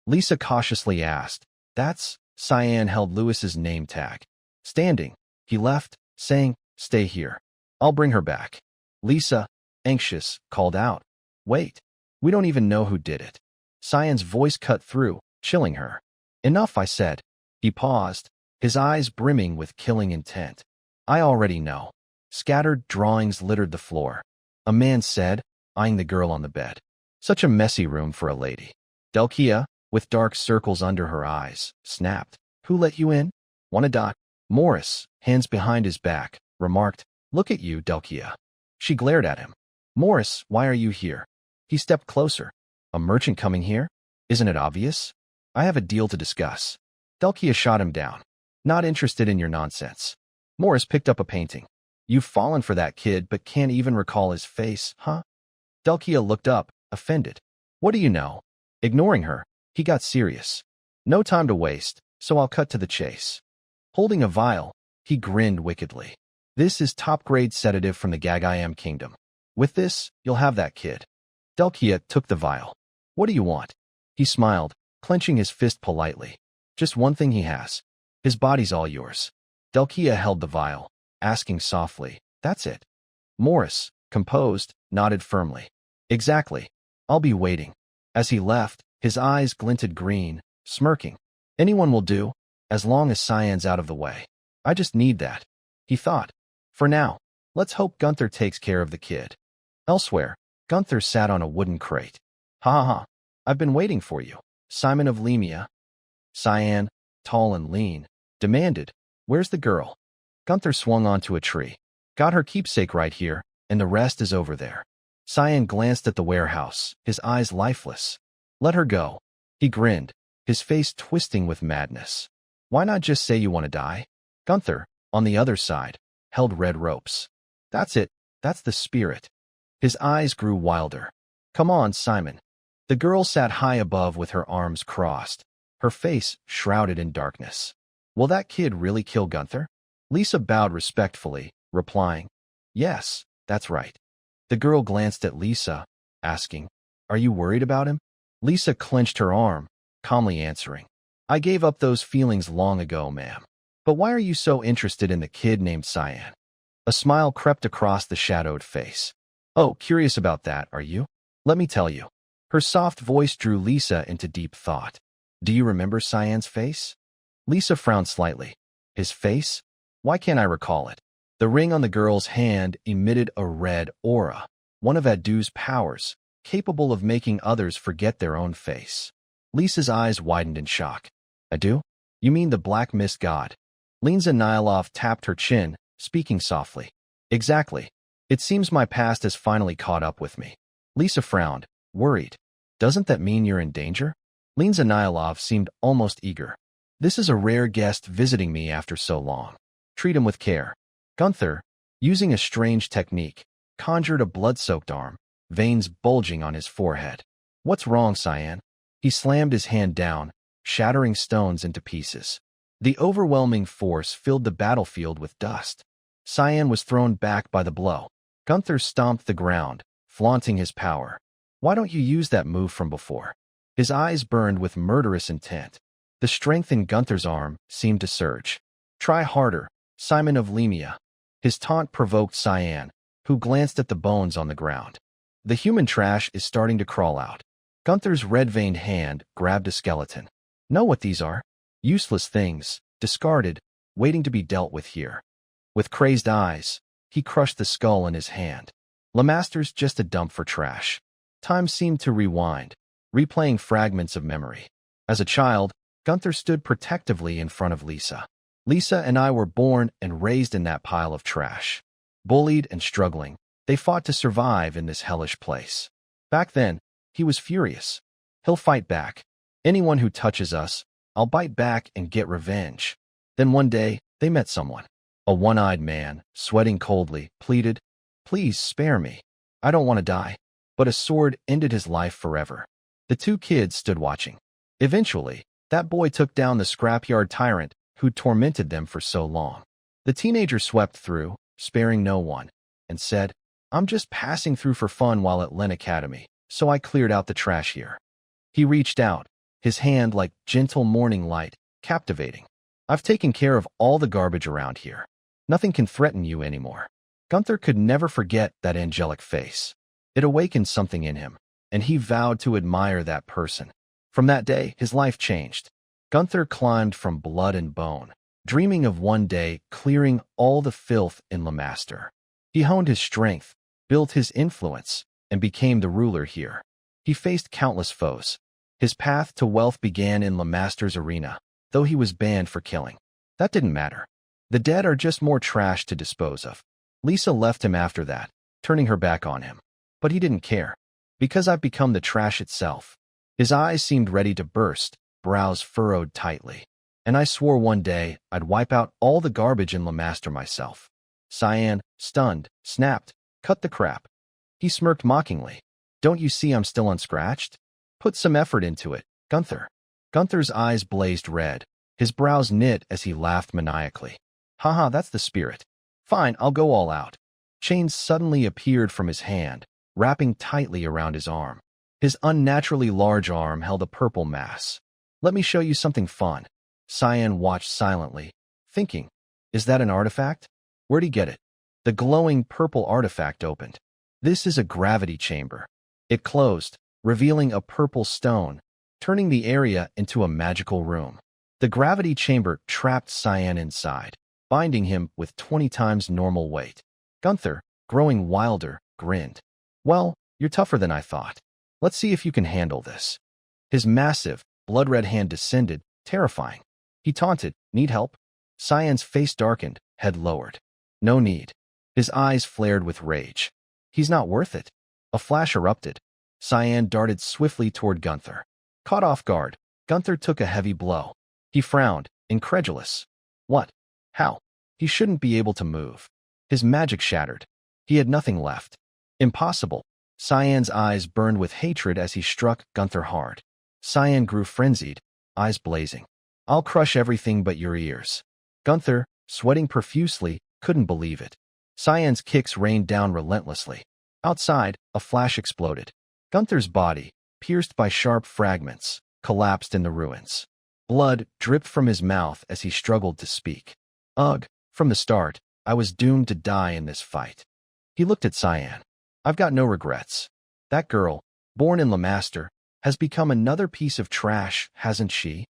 Lisa cautiously asked, "That's—" Cyan held Lewis's name tag. Standing, he left, saying, "Stay here. I'll bring her back." Lisa, anxious, called out, "Wait. We don't even know who did it." Cyan's voice cut through, chilling her. "Enough," I said. He paused, his eyes brimming with killing intent. "I already know." Scattered drawings littered the floor. A man said, eyeing the girl on the bed. "Such a messy room for a lady." Delkia, with dark circles under her eyes, snapped, "Who let you in?" "Wanna die?" Morris, hands behind his back, remarked, "Look at you, Delkia." She glared at him. "Morris, why are you here?" He stepped closer. "A merchant coming here? Isn't it obvious?" "I have a deal to discuss." Delkia shot him down. "Not interested in your nonsense." Morris picked up a painting. "You've fallen for that kid but can't even recall his face, huh?" Delkia looked up, offended. "What do you know?" Ignoring her, he got serious. "No time to waste, so I'll cut to the chase." Holding a vial, he grinned wickedly. "This is top-grade sedative from the Gagayam Kingdom. With this, you'll have that kid." Delkia took the vial. "What do you want?" He smiled, clenching his fist politely. "Just one thing he has. His body's all yours." Delkia held the vial, asking softly, "That's it?" Morris, composed, nodded firmly. "Exactly. I'll be waiting." As he left, his eyes glinted green, smirking. "Anyone will do, as long as Cyan's out of the way. I just need that." He thought. "For now, let's hope Gunther takes care of the kid." Elsewhere, Gunther sat on a wooden crate. "Ha ha ha. I've been waiting for you, Simon of Lemia." Cyan, tall and lean, demanded, "Where's the girl?" Gunther swung onto a tree. "Got her keepsake right here, and the rest is over there." Cyan glanced at the warehouse, his eyes lifeless. "Let her go." He grinned, his face twisting with madness. "Why not just say you want to die?" Gunther, on the other side, held red ropes. "That's it. That's the spirit." His eyes grew wilder. "Come on, Simon." The girl sat high above with her arms crossed, her face shrouded in darkness. "Will that kid really kill Gunther?" Lisa bowed respectfully, replying, "Yes, that's right." The girl glanced at Lisa, asking, "Are you worried about him?" Lisa clenched her arm, calmly answering, "I gave up those feelings long ago, ma'am. But why are you so interested in the kid named Cyan?" A smile crept across the shadowed face. "Oh, curious about that, are you? Let me tell you." Her soft voice drew Lisa into deep thought. "Do you remember Cyan's face?" Lisa frowned slightly. "His face? Why can't I recall it?" The ring on the girl's hand emitted a red aura, one of Adu's powers, capable of making others forget their own face. Lisa's eyes widened in shock. "Adu? You mean the black mist god?" Lenza Nilov tapped her chin, speaking softly. "Exactly. It seems my past has finally caught up with me." Lisa frowned, worried. "Doesn't that mean you're in danger?" Lenza Nilov seemed almost eager. "This is a rare guest visiting me after so long. Treat him with care." Gunther, using a strange technique, conjured a blood-soaked arm, veins bulging on his forehead. "What's wrong, Cyan?" He slammed his hand down, shattering stones into pieces. The overwhelming force filled the battlefield with dust. Cyan was thrown back by the blow. Gunther stomped the ground, flaunting his power. "Why don't you use that move from before?" His eyes burned with murderous intent. The strength in Gunther's arm seemed to surge. "Try harder, Simon of Lemia." His taunt provoked Cyan, who glanced at the bones on the ground. The human trash is starting to crawl out. Gunther's red-veined hand grabbed a skeleton. Know what these are? Useless things, discarded, waiting to be dealt with here. With crazed eyes, he crushed the skull in his hand. Lemaster's just a dump for trash. Time seemed to rewind, replaying fragments of memory. As a child, Gunther stood protectively in front of Lisa. Lisa and I were born and raised in that pile of trash. Bullied and struggling, they fought to survive in this hellish place. Back then, he was furious. He'll fight back. Anyone who touches us, I'll bite back and get revenge. Then one day, they met someone. A one-eyed man, sweating coldly, pleaded, "Please spare me. I don't want to die." But a sword ended his life forever. The two kids stood watching. Eventually, that boy took down the scrapyard tyrant who tormented them for so long. The teenager swept through, sparing no one, and said, "I'm just passing through for fun while at Len Academy, so I cleared out the trash here." He reached out, his hand like gentle morning light, captivating. "I've taken care of all the garbage around here. Nothing can threaten you anymore." Gunther could never forget that angelic face. It awakened something in him, and he vowed to admire that person. From that day, his life changed. Gunther climbed from blood and bone, dreaming of one day clearing all the filth in Lemaster. He honed his strength, built his influence, and became the ruler here. He faced countless foes. His path to wealth began in Lemaster's arena, though he was banned for killing. That didn't matter. The dead are just more trash to dispose of. Lisa left him after that, turning her back on him. But he didn't care. "Because I've become the trash itself." His eyes seemed ready to burst, brows furrowed tightly. "And I swore one day I'd wipe out all the garbage in Lemaster myself." Cyan, stunned, snapped, "Cut the crap." He smirked mockingly. "Don't you see I'm still unscratched? Put some effort into it, Gunther." Gunther's eyes blazed red. His brows knit as he laughed maniacally. "Haha, that's the spirit. Fine, I'll go all out." Chains suddenly appeared from his hand, wrapping tightly around his arm. His unnaturally large arm held a purple mass. "Let me show you something fun." Cyan watched silently, thinking, "Is that an artifact? Where'd he get it?" The glowing purple artifact opened. "This is a gravity chamber." It closed, revealing a purple stone, turning the area into a magical room. The gravity chamber trapped Cyan inside, binding him with 20 times normal weight. Gunther, growing wilder, grinned. "Well, you're tougher than I thought. Let's see if you can handle this." His massive, blood-red hand descended, terrifying. He taunted, "Need help?" Cyan's face darkened, head lowered. "No need." His eyes flared with rage. "He's not worth it." A flash erupted. Cyan darted swiftly toward Gunther. Caught off guard, Gunther took a heavy blow. He frowned, incredulous. What? How? He shouldn't be able to move. His magic shattered. He had nothing left. Impossible. Cyan's eyes burned with hatred as he struck Gunther hard. Cyan grew frenzied, eyes blazing. "I'll crush everything but your ears." Gunther, sweating profusely, couldn't believe it. Cyan's kicks rained down relentlessly. Outside, a flash exploded. Gunther's body, pierced by sharp fragments, collapsed in the ruins. Blood dripped from his mouth as he struggled to speak. "Ugh, from the start, I was doomed to die in this fight." He looked at Cyan. "I've got no regrets. That girl, born in Lemaster, has become another piece of trash, hasn't she?"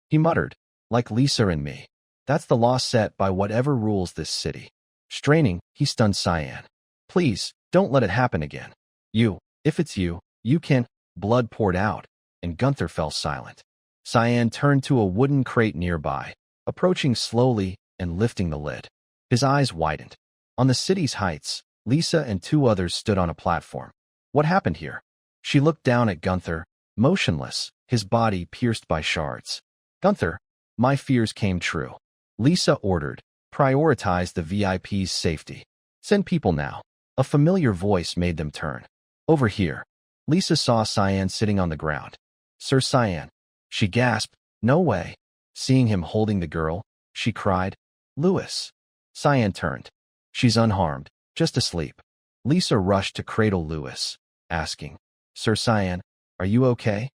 He muttered, "Like Lisa and me. That's the law set by whatever rules this city." Straining, he stunned Cyan. "Please, don't let it happen again. If it's you can." Blood poured out, and Gunther fell silent. Cyan turned to a wooden crate nearby, approaching slowly and lifting the lid. His eyes widened. On the city's heights, Lisa and two others stood on a platform. What happened here? She looked down at Gunther, motionless, his body pierced by shards. "Gunther, my fears came true." Lisa ordered, "Prioritize the VIP's safety. Send people now." A familiar voice made them turn. "Over here." Lisa saw Cyan sitting on the ground. "Sir Cyan." She gasped, "No way." Seeing him holding the girl, she cried, "Lewis." Cyan turned. "She's unharmed, just asleep." Lisa rushed to cradle Lewis, asking, "Sir Cyan, are you okay?"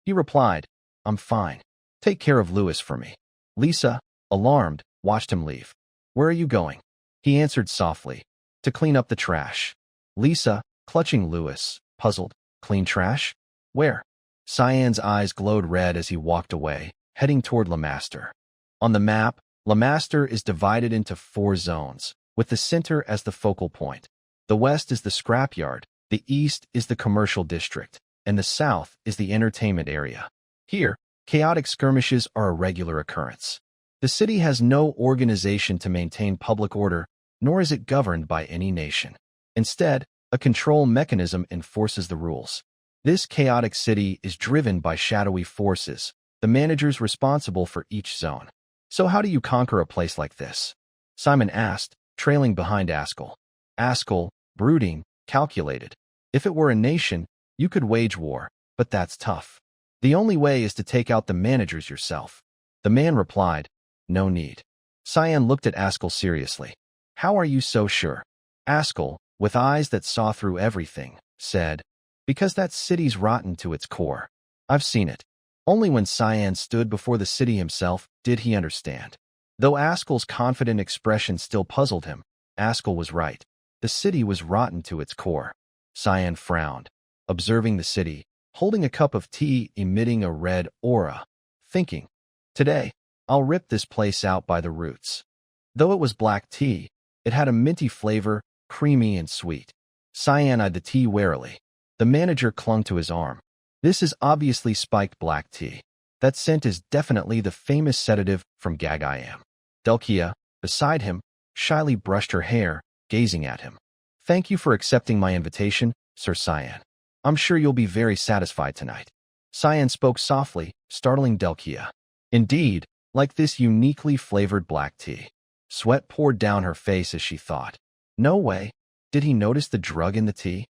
He replied, "I'm fine. Take care of Lewis for me." Lisa, alarmed, watched him leave. "Where are you going?" He answered softly, "To clean up the trash." Lisa, clutching Lewis, puzzled. Clean trash? Where? Cyan's eyes glowed red as he walked away, heading toward Lamaster. On the map, Lamaster is divided into 4 zones, with the center as the focal point. The west is the scrapyard, the east is the commercial district, and the south is the entertainment area. Here, chaotic skirmishes are a regular occurrence. The city has no organization to maintain public order, nor is it governed by any nation. Instead, a control mechanism enforces the rules. This chaotic city is driven by shadowy forces, the managers responsible for each zone. So how do you conquer a place like this? Simon asked, trailing behind Askell. Askell, brooding, calculated. If it were a nation, you could wage war, but that's tough. The only way is to take out the managers yourself. The man replied, no need. Cyan looked at Askell seriously. How are you so sure? Askell, with eyes that saw through everything, said, because that city's rotten to its core. I've seen it. Only when Cyan stood before the city himself did he understand. Though Askell's confident expression still puzzled him, Askell was right. The city was rotten to its core. Cyan frowned, observing the city, holding a cup of tea emitting a red aura, thinking, today, I'll rip this place out by the roots. Though it was black tea, it had a minty flavor, creamy and sweet. Cyan eyed the tea warily. The manager clung to his arm. This is obviously spiked black tea. That scent is definitely the famous sedative from Gagayam. Delkia, beside him, shyly brushed her hair, gazing at him. Thank you for accepting my invitation, Sir Cyan. I'm sure you'll be very satisfied tonight. Cyan spoke softly, startling Delkia. Indeed, like this uniquely flavored black tea. Sweat poured down her face as she thought. No way. Did he notice the drug in the tea?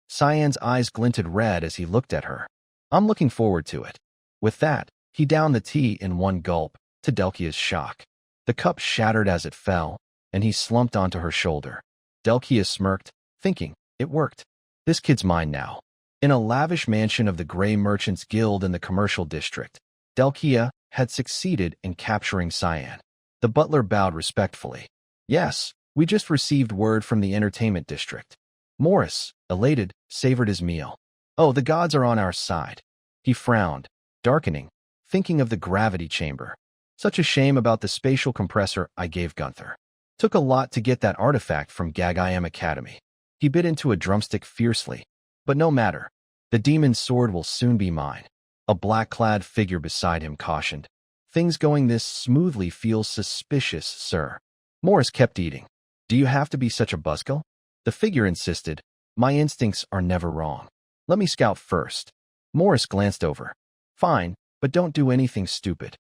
Cyan's eyes glinted red as he looked at her. I'm looking forward to it. With that, he downed the tea in one gulp, to Delkia's shock. The cup shattered as it fell, and he slumped onto her shoulder. Delkia smirked, thinking, it worked. This kid's mine now. In a lavish mansion of the Grey Merchants Guild in the commercial district, Delkia had succeeded in capturing Cyan. The butler bowed respectfully. Yes, we just received word from the entertainment district. Morris, elated, savored his meal. Oh, the gods are on our side. He frowned, darkening, thinking of the gravity chamber. Such a shame about the spatial compressor I gave Gunther. Took a lot to get that artifact from Gagayam Academy. He bit into a drumstick fiercely. But no matter. The demon's sword will soon be mine. A black-clad figure beside him cautioned. Things going this smoothly feels suspicious, sir. Morris kept eating. Do you have to be such a buzzkill? The figure insisted. My instincts are never wrong. Let me scout first. Morris glanced over. Fine, but don't do anything stupid.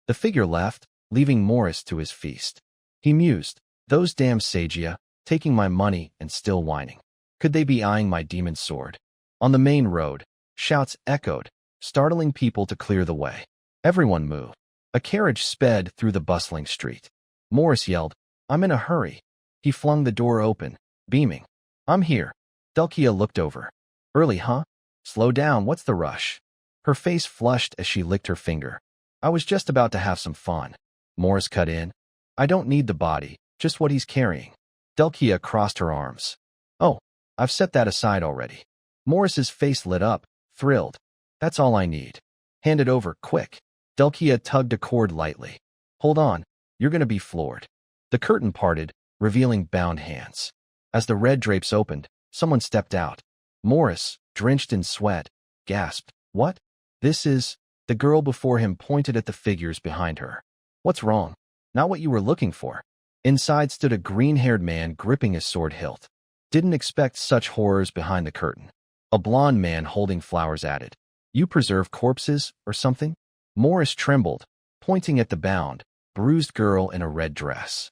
The figure left, leaving Morris to his feast. He mused. Those damn Sagia, taking my money and still whining. Could they be eyeing my demon sword? On the main road, shouts echoed, startling people to clear the way. Everyone moved. A carriage sped through the bustling street. Morris yelled, I'm in a hurry. He flung the door open, beaming. I'm here. Delkia looked over. Early, huh? Slow down, what's the rush? Her face flushed as she licked her finger. I was just about to have some fun. Morris cut in. I don't need the body, just what he's carrying. Delkia crossed her arms. Oh, I've set that aside already. Morris's face lit up, thrilled. That's all I need. Hand it over, quick. Delkia tugged a cord lightly. Hold on, you're gonna be floored. The curtain parted, revealing bound hands. As the red drapes opened, someone stepped out. Morris, drenched in sweat, gasped. What? This is... The girl before him pointed at the figures behind her. What's wrong? Not what you were looking for. Inside stood a green-haired man gripping his sword hilt. Didn't expect such horrors behind the curtain. A blond man holding flowers added. You preserve corpses or something? Morris trembled, pointing at the bound, bruised girl in a red dress.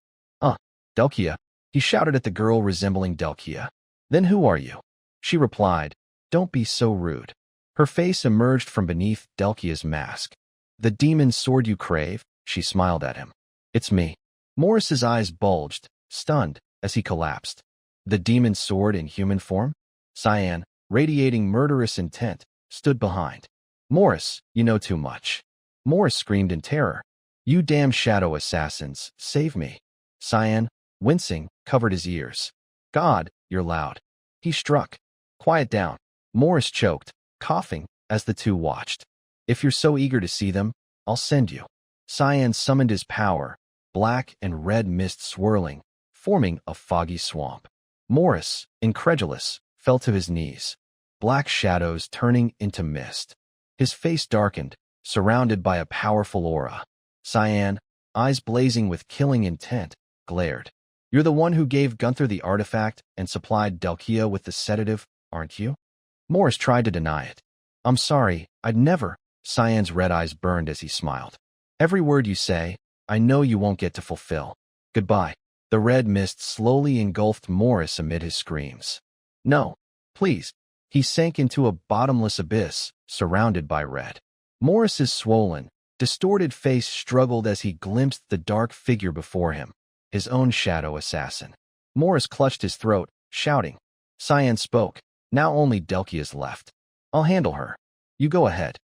Delkia. He shouted at the girl resembling Delkia. Then who are you? She replied, don't be so rude. Her face emerged from beneath Delkia's mask. The demon sword you crave? She smiled at him. It's me. Morris's eyes bulged, stunned, as he collapsed. The demon sword in human form? Cyan, radiating murderous intent, stood behind. Morris, you know too much. Morris screamed in terror. You damn shadow assassins, save me. Cyan, wincing, covered his ears. God, you're loud. He struck. Quiet down. Morris choked, coughing, as the two watched. If you're so eager to see them, I'll send you. Cyan summoned his power, black and red mist swirling, forming a foggy swamp. Morris, incredulous, fell to his knees, black shadows turning into mist. His face darkened, surrounded by a powerful aura. Cyan, eyes blazing with killing intent, glared. You're the one who gave Gunther the artifact and supplied Delkia with the sedative, aren't you? Morris tried to deny it. I'm sorry, I'd never. Cyan's red eyes burned as he smiled. Every word you say, I know you won't get to fulfill. Goodbye. The red mist slowly engulfed Morris amid his screams. No, please. He sank into a bottomless abyss, surrounded by red. Morris's swollen, distorted face struggled as he glimpsed the dark figure before him, his own shadow assassin. Morris clutched his throat, shouting. Cyan spoke. Now only Delkia's left. I'll handle her. You go ahead.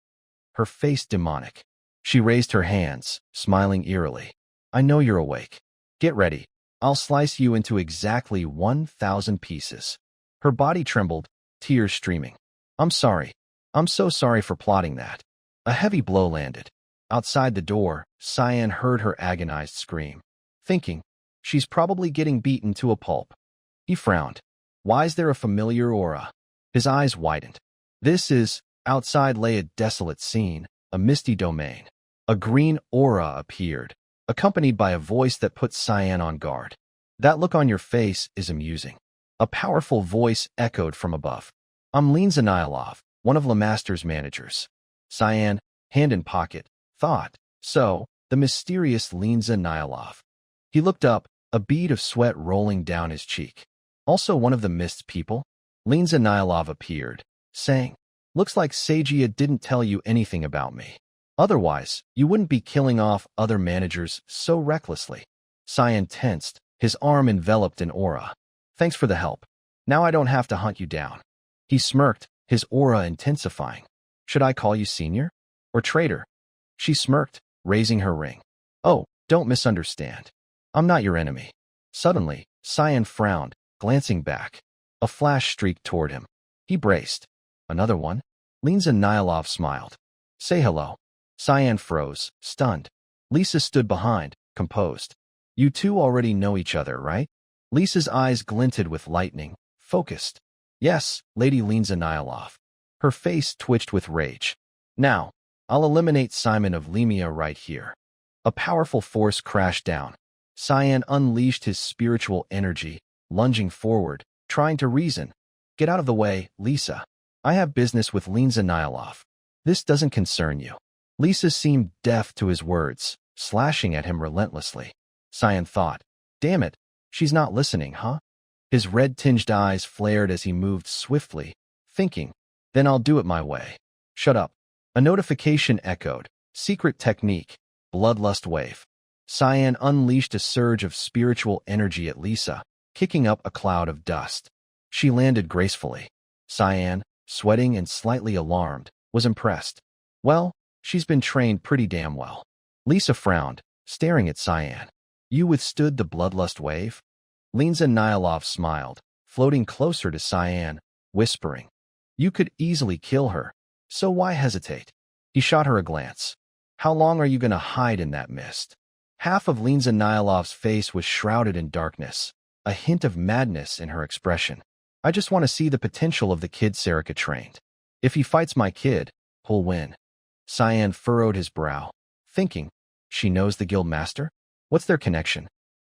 Her face demonic. She raised her hands, smiling eerily. I know you're awake. Get ready. I'll slice you into exactly 1,000 pieces. Her body trembled, tears streaming. I'm sorry. I'm so sorry for plotting that. A heavy blow landed. Outside the door, Cyan heard her agonized scream, thinking, she's probably getting beaten to a pulp. He frowned. Why is there a familiar aura? His eyes widened. Outside lay a desolate scene, a misty domain. A green aura appeared, accompanied by a voice that put Cyan on guard. That look on your face is amusing. A powerful voice echoed from above. I'm Lin Zanailov, one of Lemaster's managers. Cyan, hand in pocket, thought, so, the mysterious Lin Zanailov. He looked up, a bead of sweat rolling down his cheek. Also one of the Mist's people? Lin Zanailov appeared, saying, looks like Sagia didn't tell you anything about me. Otherwise, you wouldn't be killing off other managers so recklessly. Cyan tensed, his arm enveloped in aura. Thanks for the help. Now I don't have to hunt you down. He smirked, his aura intensifying. Should I call you senior? Or traitor? She smirked, raising her ring. Oh, don't misunderstand. I'm not your enemy. Suddenly, Cyan frowned, glancing back. A flash streaked toward him. He braced. Another one? Lin Zanailov smiled. Say hello. Cyan froze, stunned. Lisa stood behind, composed. You two already know each other, right? Lisa's eyes glinted with lightning, focused. Yes, Lady Lin Zanailov. Her face twitched with rage. Now, I'll eliminate Simon of Lemia right here. A powerful force crashed down. Cyan unleashed his spiritual energy, lunging forward, trying to reason. Get out of the way, Lisa. I have business with Lin Zanailov. This doesn't concern you. Lisa seemed deaf to his words, slashing at him relentlessly. Cyan thought, damn it, she's not listening, huh? His red-tinged eyes flared as he moved swiftly, thinking, then I'll do it my way. Shut up. A notification echoed. Secret technique. Bloodlust wave. Cyan unleashed a surge of spiritual energy at Lisa, kicking up a cloud of dust. She landed gracefully. Cyan, sweating and slightly alarmed, was impressed. Well, she's been trained pretty damn well. Lisa frowned, staring at Cyan. You withstood the bloodlust wave? Lin Zanailov smiled, floating closer to Cyan, whispering. You could easily kill her, so why hesitate? He shot her a glance. How long are you going to hide in that mist? Half of Lin Zanailov's face was shrouded in darkness, a hint of madness in her expression. I just want to see the potential of the kid Sarika trained. If he fights my kid, he'll win. Cyan furrowed his brow, thinking, she knows the guild master? What's their connection?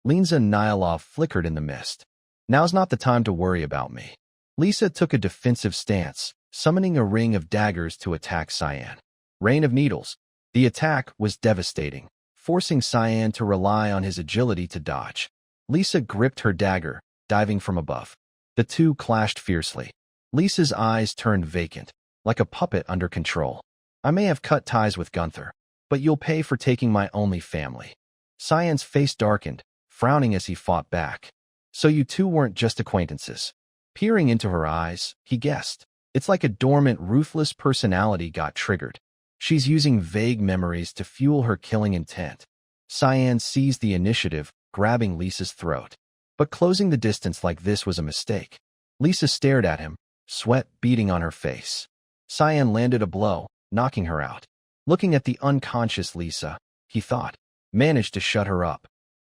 Lin Zanailov flickered in the mist. Now's not the time to worry about me. Lisa took a defensive stance, summoning a ring of daggers to attack Cyan. Rain of needles. The attack was devastating, forcing Cyan to rely on his agility to dodge. Lisa gripped her dagger, diving from above. The two clashed fiercely. Lisa's eyes turned vacant, like a puppet under control. I may have cut ties with Gunther, but you'll pay for taking my only family. Cyan's face darkened, frowning as he fought back. So you two weren't just acquaintances. Peering into her eyes, he guessed. It's like a dormant, ruthless personality got triggered. She's using vague memories to fuel her killing intent. Cyan seized the initiative, grabbing Lisa's throat. But closing the distance like this was a mistake. Lisa stared at him, sweat beading on her face. Cyan landed a blow, knocking her out. Looking at the unconscious Lisa, he thought, managed to shut her up.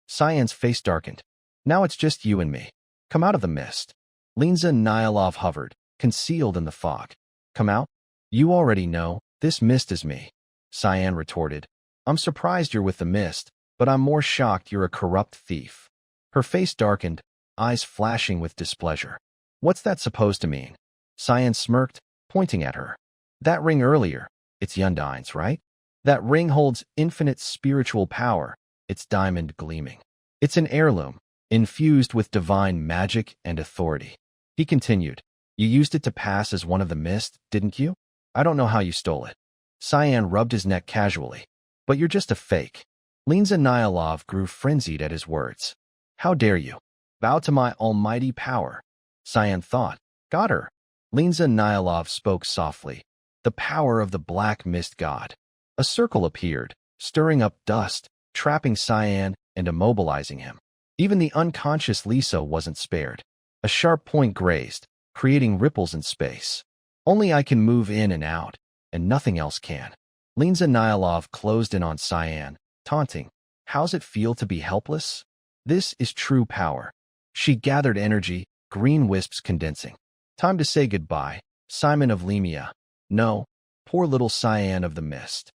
Cyan's face darkened. Now it's just you and me. Come out of the mist. Linza Nilov hovered, concealed in the fog. Come out? You already know, this mist is me. Cyan retorted. I'm surprised you're with the mist, but I'm more shocked you're a corrupt thief. Her face darkened, eyes flashing with displeasure. What's that supposed to mean? Cyan smirked, pointing at her. That ring earlier, it's Yundine's, right? That ring holds infinite spiritual power, its diamond gleaming. It's an heirloom, infused with divine magic and authority. He continued, you used it to pass as one of the mist, didn't you? I don't know how you stole it. Cyan rubbed his neck casually. But you're just a fake. Linza Nilov grew frenzied at his words. How dare you? Bow to my almighty power. Cyan thought. Got her. Linza Nilov spoke softly. The power of the black mist god. A circle appeared, stirring up dust, trapping Cyan and immobilizing him. Even the unconscious Lisa wasn't spared. A sharp point grazed, creating ripples in space. Only I can move in and out, and nothing else can. Linza Nilov closed in on Cyan, taunting. How's it feel to be helpless? This is true power. She gathered energy, green wisps condensing. Time to say goodbye, Simon of Lemia. No, poor little Cyan of the mist.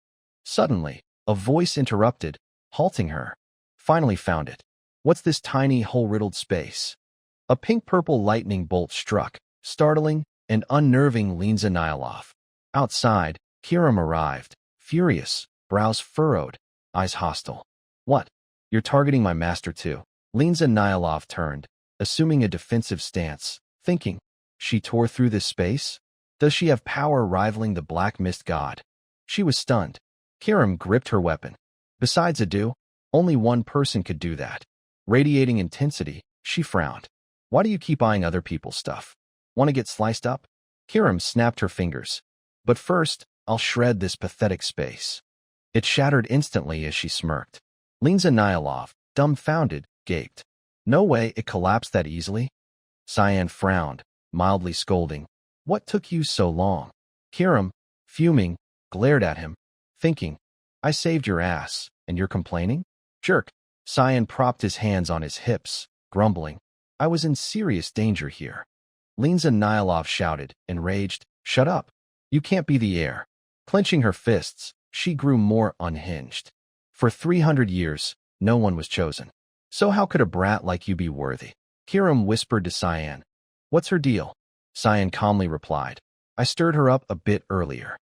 Suddenly, a voice interrupted, halting her. Finally found it. What's this tiny hole-riddled space? A pink-purple lightning bolt struck, startling and unnerving Linza Nilov. Outside, Kiram arrived, furious, brows furrowed, eyes hostile. What? You're targeting my master too? Linza Nilov turned, assuming a defensive stance, thinking, she tore through this space? Does she have power rivaling the Black Mist God? She was stunned. Kiram gripped her weapon. Besides Adu, only one person could do that. Radiating intensity, she frowned. Why do you keep eyeing other people's stuff? Want to get sliced up? Kiram snapped her fingers. But first, I'll shred this pathetic space. It shattered instantly as she smirked. Linza Nilov, dumbfounded, gaped. No way it collapsed that easily. Cyan frowned, mildly scolding. What took you so long? Kiram, fuming, glared at him, thinking, I saved your ass, and you're complaining? Jerk. Cyan propped his hands on his hips, grumbling. I was in serious danger here. Linza Nilov shouted, enraged, Shut up. You can't be the heir. Clenching her fists, she grew more unhinged. For 300 years, no one was chosen. So how could a brat like you be worthy? Kiram whispered to Cyan. What's her deal? Cyan calmly replied. I stirred her up a bit earlier.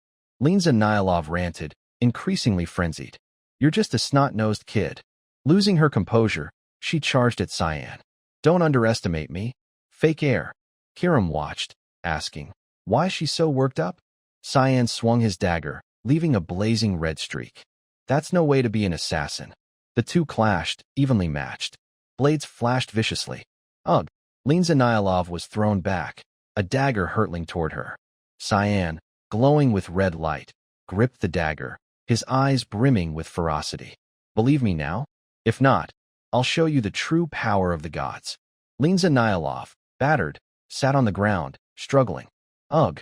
Linza Nilov ranted, increasingly frenzied. You're just a snot-nosed kid. Losing her composure, she charged at Cyan. Don't underestimate me. Fake heir. Kiram watched, asking, why is she so worked up? Cyan swung his dagger, leaving a blazing red streak. That's no way to be an assassin. The two clashed, evenly matched. Blades flashed viciously. Ugh! Linza Nilov was thrown back, a dagger hurtling toward her. Cyan, glowing with red light, gripped the dagger, his eyes brimming with ferocity. Believe me now? If not, I'll show you the true power of the gods. Linza Nilov, battered, sat on the ground, struggling. Ugh!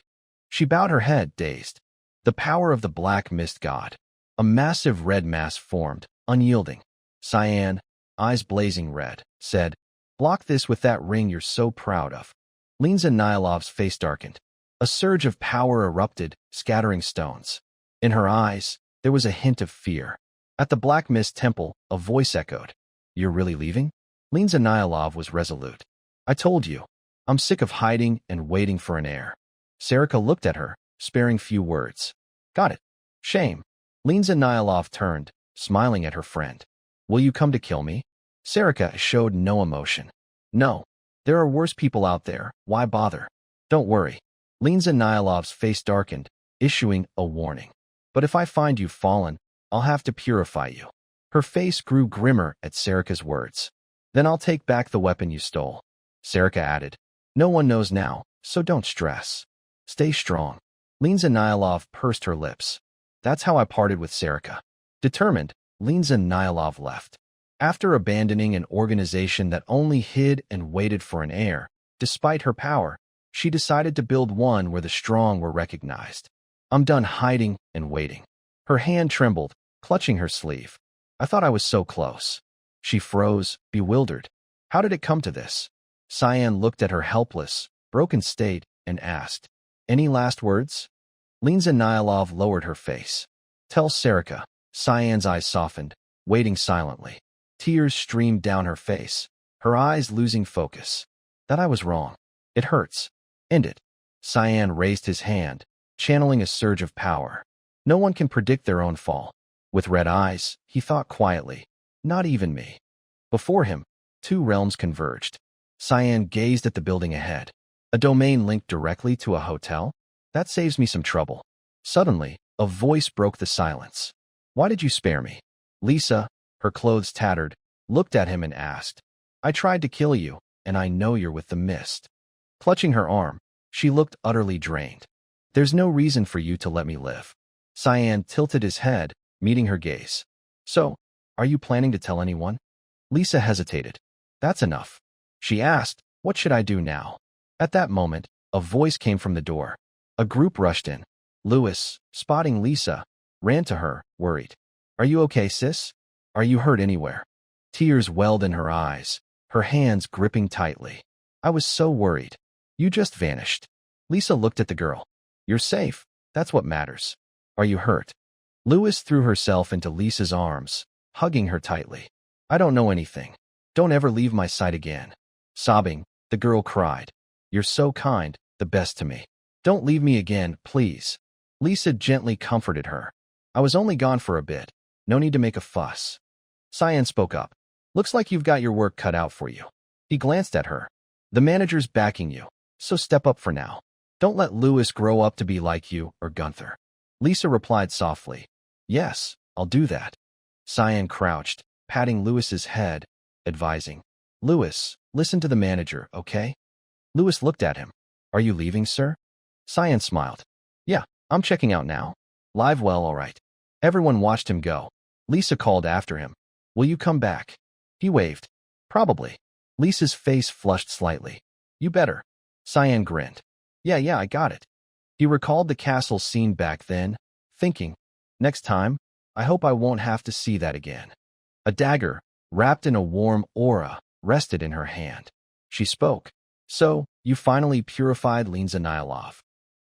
She bowed her head, dazed. The power of the Black Mist God. A massive red mass formed, unyielding. Cyan, eyes blazing red, said, Block this with that ring you're so proud of. Linza Nilov's face darkened. A surge of power erupted, scattering stones. In her eyes, there was a hint of fear. At the Black Mist Temple, a voice echoed. You're really leaving? Linza Nilov was resolute. I told you. I'm sick of hiding and waiting for an heir. Sarika looked at her, sparing few words. Got it. Shame. Linza Nilov turned, smiling at her friend. Will you come to kill me? Sarika showed no emotion. No. There are worse people out there, why bother? Don't worry. Linza Nilov's face darkened, issuing a warning. But if I find you fallen, I'll have to purify you. Her face grew grimmer at Sarika's words. Then I'll take back the weapon you stole. Sarika added. No one knows now, so don't stress. Stay strong. Linza Nilov pursed her lips. That's how I parted with Sarika. Determined, Linza Nilov left. After abandoning an organization that only hid and waited for an heir, despite her power, She decided to build one where the strong were recognized. I'm done hiding and waiting. Her hand trembled, clutching her sleeve. I thought I was so close. She froze, bewildered. How did it come to this? Cyan looked at her helpless, broken state and asked, "Any last words?" Linza Nilov lowered her face. "Tell Sarika." Cyan's eyes softened, waiting silently. Tears streamed down her face, her eyes losing focus. "That I was wrong. It hurts. End it." Cyan raised his hand, channeling a surge of power. No one can predict their own fall. With red eyes, he thought quietly, "Not even me." Before him, two realms converged. Cyan gazed at the building ahead. A domain linked directly to a hotel? That saves me some trouble. Suddenly, a voice broke the silence. "Why did you spare me?" Lisa, her clothes tattered, looked at him and asked, "I tried to kill you, and I know you're with the mist." Clutching her arm, she looked utterly drained. "There's no reason for you to let me live." Cyan tilted his head, meeting her gaze. "So, are you planning to tell anyone?" Lisa hesitated. "That's enough." She asked, "What should I do now?" At that moment, a voice came from the door. A group rushed in. Lewis, spotting Lisa, ran to her, worried. "Are you okay, sis? Are you hurt anywhere?" Tears welled in her eyes, her hands gripping tightly. "I was so worried. You just vanished." Lisa looked at the girl. "You're safe. That's what matters. Are you hurt?" Lewis threw herself into Lisa's arms, hugging her tightly. "I don't know anything. Don't ever leave my side again." Sobbing, the girl cried, "You're so kind, the best to me. Don't leave me again, please." Lisa gently comforted her. "I was only gone for a bit. No need to make a fuss." Cyan spoke up. "Looks like you've got your work cut out for you." He glanced at her. "The manager's backing you, so step up for now. Don't let Lewis grow up to be like you or Gunther." Lisa replied softly, "Yes, I'll do that." Cyan crouched, patting Lewis's head, advising, "Lewis, listen to the manager, okay?" Lewis looked at him. "Are you leaving, sir?" Cyan smiled. "Yeah, I'm checking out now. Live well, all right." Everyone watched him go. Lisa called after him, "Will you come back?" He waved. "Probably." Lisa's face flushed slightly. "You better." Cyan grinned. Yeah, I got it." He recalled the castle scene back then, thinking, "Next time, I hope I won't have to see that again." A dagger, wrapped in a warm aura, rested in her hand. She spoke. "So, you finally purified Linza Nilov."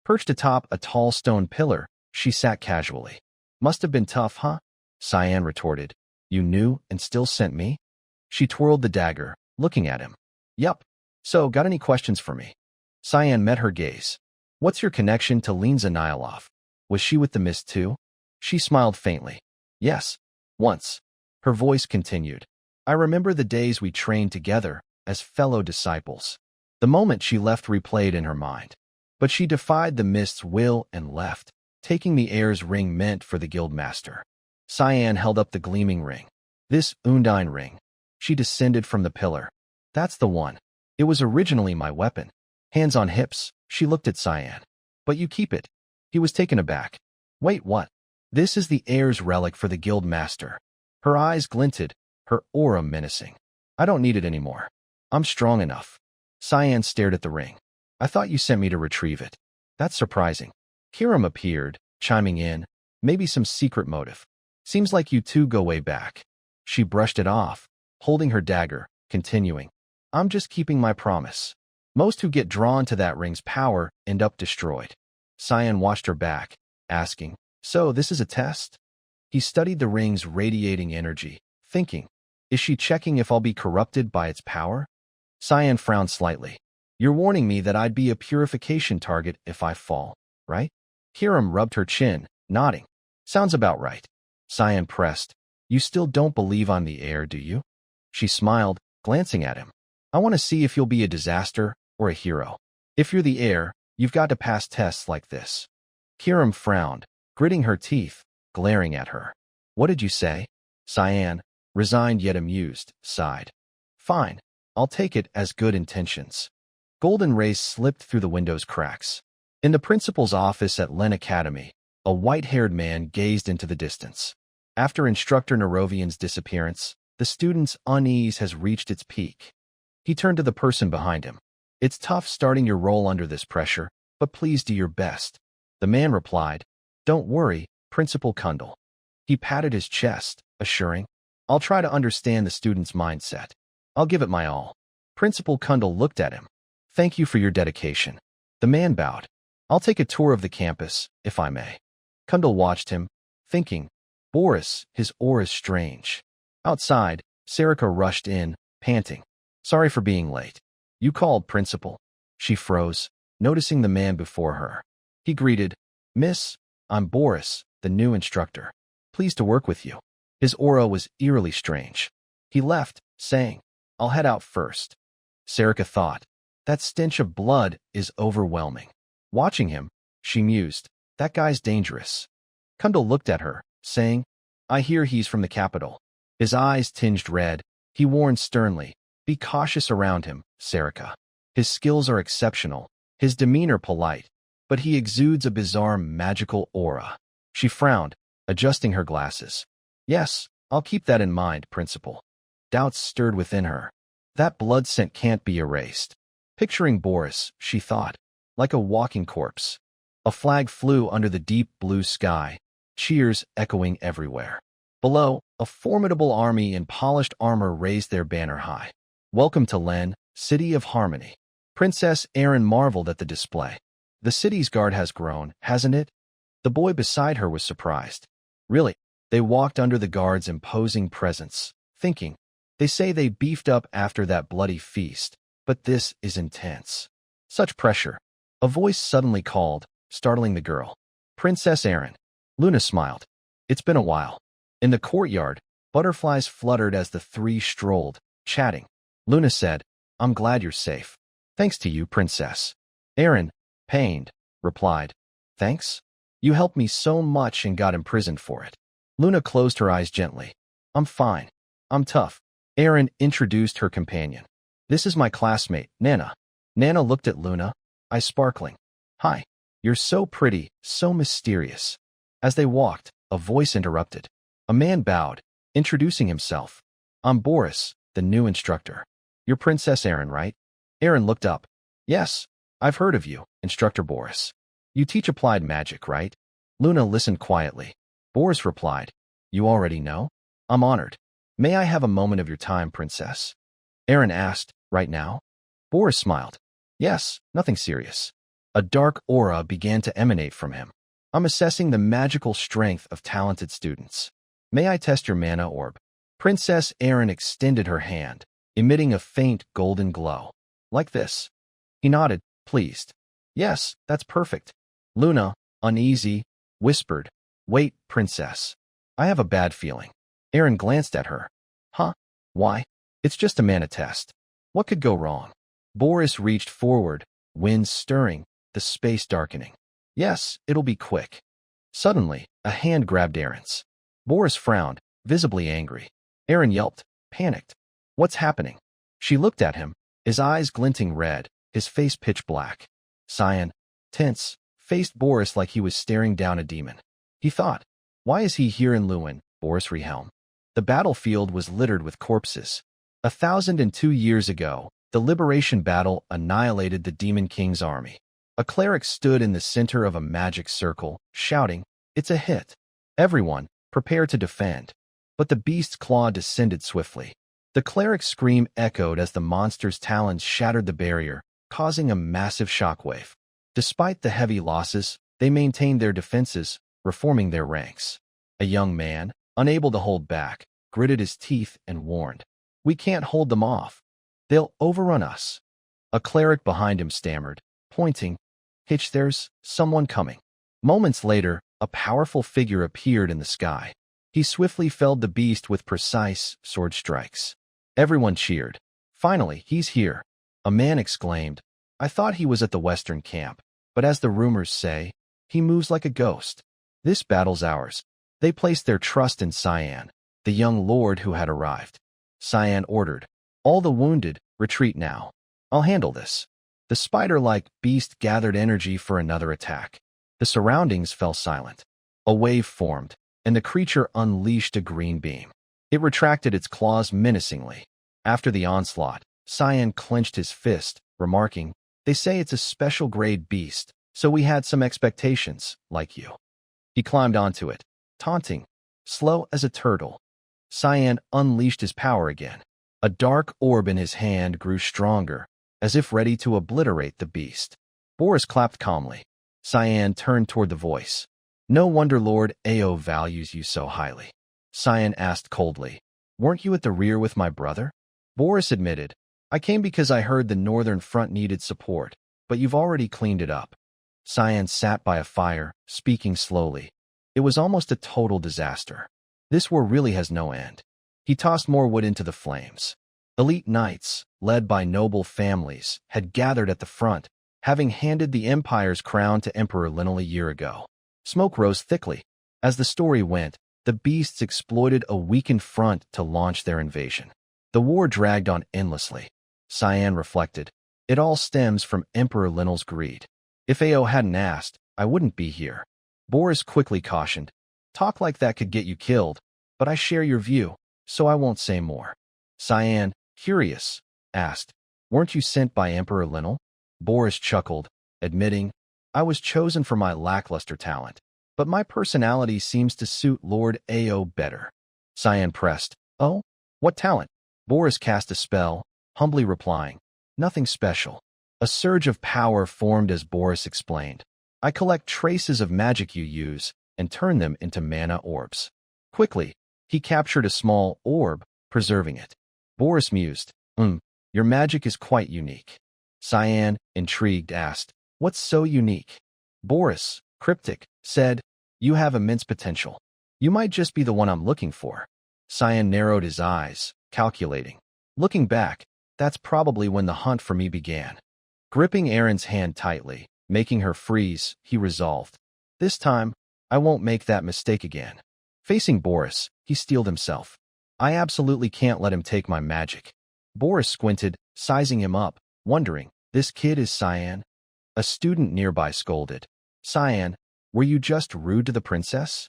Perched atop a tall stone pillar, she sat casually. "Must have been tough, huh?" Cyan retorted. "You knew and still sent me?" She twirled the dagger, looking at him. "Yup. So, got any questions for me?" Cyan met her gaze. "What's your connection to Linza Nilov? Was she with the mist too?" She smiled faintly. "Yes. Once." Her voice continued. "I remember the days we trained together as fellow disciples." The moment she left replayed in her mind. But she defied the mist's will and left, taking the heir's ring meant for the guildmaster. Cyan held up the gleaming ring. "This Undine ring." She descended from the pillar. "That's the one. It was originally my weapon." Hands on hips, she looked at Cyan. "But you keep it." He was taken aback. "Wait, what?" "This is the heir's relic for the guildmaster." Her eyes glinted, her aura menacing. "I don't need it anymore. I'm strong enough." Cyan stared at the ring. "I thought you sent me to retrieve it." "That's surprising." Kiram appeared, chiming in. "Maybe some secret motive. Seems like you two go way back." She brushed it off, holding her dagger, continuing. "I'm just keeping my promise. Most who get drawn to that ring's power end up destroyed." Cyan watched her back, asking, "So this is a test?" He studied the ring's radiating energy, thinking, "Is she checking if I'll be corrupted by its power?" Cyan frowned slightly. "You're warning me that I'd be a purification target if I fall, right?" Kiram rubbed her chin, nodding. "Sounds about right." Cyan pressed. "You still don't believe I'm the heir, do you?" She smiled, glancing at him. "I want to see if you'll be a disaster or a hero. If you're the heir, you've got to pass tests like this." Kiram frowned, gritting her teeth, glaring at her. "What did you say?" Cyan, resigned yet amused, sighed. "Fine. I'll take it as good intentions." Golden rays slipped through the window's cracks. In the principal's office at Len Academy, a white-haired man gazed into the distance. After Instructor Nerovian's disappearance, the student's unease has reached its peak. He turned to the person behind him. It's tough starting your role under this pressure, but please do your best. The man replied, Don't worry, Principal Kundal. He patted his chest, assuring, I'll try to understand the student's mindset. I'll give it my all. Principal Kundal looked at him. Thank you for your dedication. The man bowed. I'll take a tour of the campus, if I may. Kundal watched him, thinking, Boris, his aura is strange. Outside, Sarika rushed in, panting. Sorry for being late. You called, Principal. She froze, noticing the man before her. He greeted, Miss, I'm Boris, the new instructor. Pleased to work with you. His aura was eerily strange. He left, saying, I'll head out first. Sarika thought, that stench of blood is overwhelming. Watching him, she mused, that guy's dangerous. Kundal looked at her, saying, I hear he's from the capital. His eyes tinged red. He warned sternly, Be cautious around him, Sarika. His skills are exceptional, his demeanor polite, but he exudes a bizarre magical aura. She frowned, adjusting her glasses. Yes, I'll keep that in mind, Principal. Doubts stirred within her. That blood scent can't be erased. Picturing Boris, she thought, like a walking corpse. A flag flew under the deep blue sky, cheers echoing everywhere. Below, a formidable army in polished armor raised their banner high. Welcome to Len, City of Harmony. Princess Erin marveled at the display. The city's guard has grown, hasn't it? The boy beside her was surprised. Really? They walked under the guard's imposing presence, thinking, They say they beefed up after that bloody feast, but this is intense. Such pressure. A voice suddenly called, startling the girl. Princess Erin. Luna smiled. It's been a while. In the courtyard, butterflies fluttered as the three strolled, chatting. Luna said, I'm glad you're safe. Thanks to you, Princess. Erin, pained, replied, Thanks? You helped me so much and got imprisoned for it. Luna closed her eyes gently. I'm fine. I'm tough. Erin introduced her companion. This is my classmate, Nana. Nana looked at Luna, eyes sparkling. Hi. You're so pretty, so mysterious. As they walked, a voice interrupted. A man bowed, introducing himself. I'm Boris, the new instructor. You're Princess Erin, right? Erin looked up. Yes, I've heard of you, Instructor Boris. You teach applied magic, right? Luna listened quietly. Boris replied, You already know? I'm honored. May I have a moment of your time, Princess? Erin asked, Right now? Boris smiled. Yes, nothing serious. A dark aura began to emanate from him. I'm assessing the magical strength of talented students. May I test your mana orb? Princess Erin extended her hand, emitting a faint golden glow. Like this. He nodded, pleased. Yes, that's perfect. Luna, uneasy, whispered, Wait, Princess. I have a bad feeling. Erin glanced at her. Huh? Why? It's just a mana test. What could go wrong? Boris reached forward, winds stirring, the space darkening. Yes, it'll be quick. Suddenly, a hand grabbed Erin's. Boris frowned, visibly angry. Erin yelped, panicked. What's happening? She looked at him, his eyes glinting red, his face pitch black. Cyan, tense, faced Boris like he was staring down a demon. He thought, why is he here in Lewin, Boris Rehelm? The battlefield was littered with corpses. 1,002 years ago, the liberation battle annihilated the Demon King's army. A cleric stood in the center of a magic circle, shouting, It's a hit. Everyone, prepare to defend. But the beast's claw descended swiftly. The cleric's scream echoed as the monster's talons shattered the barrier, causing a massive shockwave. Despite the heavy losses, they maintained their defenses, reforming their ranks. A young man, unable to hold back, gritted his teeth and warned, We can't hold them off. They'll overrun us. A cleric behind him stammered, pointing, Hitch, there's someone coming. Moments later, a powerful figure appeared in the sky. He swiftly felled the beast with precise sword strikes. Everyone cheered. Finally, he's here. A man exclaimed, I thought he was at the western camp, but as the rumors say, he moves like a ghost. This battle's ours. They placed their trust in Cyan, the young lord who had arrived. Cyan ordered, All the wounded, retreat now. I'll handle this. The spider-like beast gathered energy for another attack. The surroundings fell silent. A wave formed, and the creature unleashed a green beam. It retracted its claws menacingly. After the onslaught, Cyan clenched his fist, remarking, "They say it's a special grade beast, so we had some expectations, like you." He climbed onto it, taunting, slow as a turtle. Cyan unleashed his power again. A dark orb in his hand grew stronger, as if ready to obliterate the beast. Boris clapped calmly. Cyan turned toward the voice. "No wonder Lord Ao values you so highly." Cyan asked coldly, "Weren't you at the rear with my brother?" Boris admitted, "I came because I heard the Northern Front needed support, but you've already cleaned it up." Cyan sat by a fire, speaking slowly. "It was almost a total disaster. This war really has no end." He tossed more wood into the flames. Elite knights, led by noble families, had gathered at the front, having handed the Empire's crown to Emperor Lionel a year ago. Smoke rose thickly. As the story went, the beasts exploited a weakened front to launch their invasion. The war dragged on endlessly. Cyan reflected, "It all stems from Emperor Lionel's greed. If Ao hadn't asked, I wouldn't be here." Boris quickly cautioned, "Talk like that could get you killed, but I share your view, so I won't say more." Cyan, curious, asked, "Weren't you sent by Emperor Lionel?" Boris chuckled, admitting, "I was chosen for my lackluster talent, but my personality seems to suit Lord Ao better." Cyan pressed, "Oh? What talent?" Boris cast a spell, humbly replying, "Nothing special." A surge of power formed as Boris explained, "I collect traces of magic you use and turn them into mana orbs." Quickly, he captured a small orb, preserving it. Boris mused, Your magic is quite unique." Cyan, intrigued, asked, "What's so unique?" Boris, cryptic, said, "You have immense potential. You might just be the one I'm looking for." Cyan narrowed his eyes, calculating. Looking back, that's probably when the hunt for me began. Gripping Erin's hand tightly, making her freeze, he resolved, "This time, I won't make that mistake again." Facing Boris, he steeled himself. "I absolutely can't let him take my magic." Boris squinted, sizing him up, wondering, "This kid is Cyan?" A student nearby scolded, "Cyan, were you just rude to the princess?"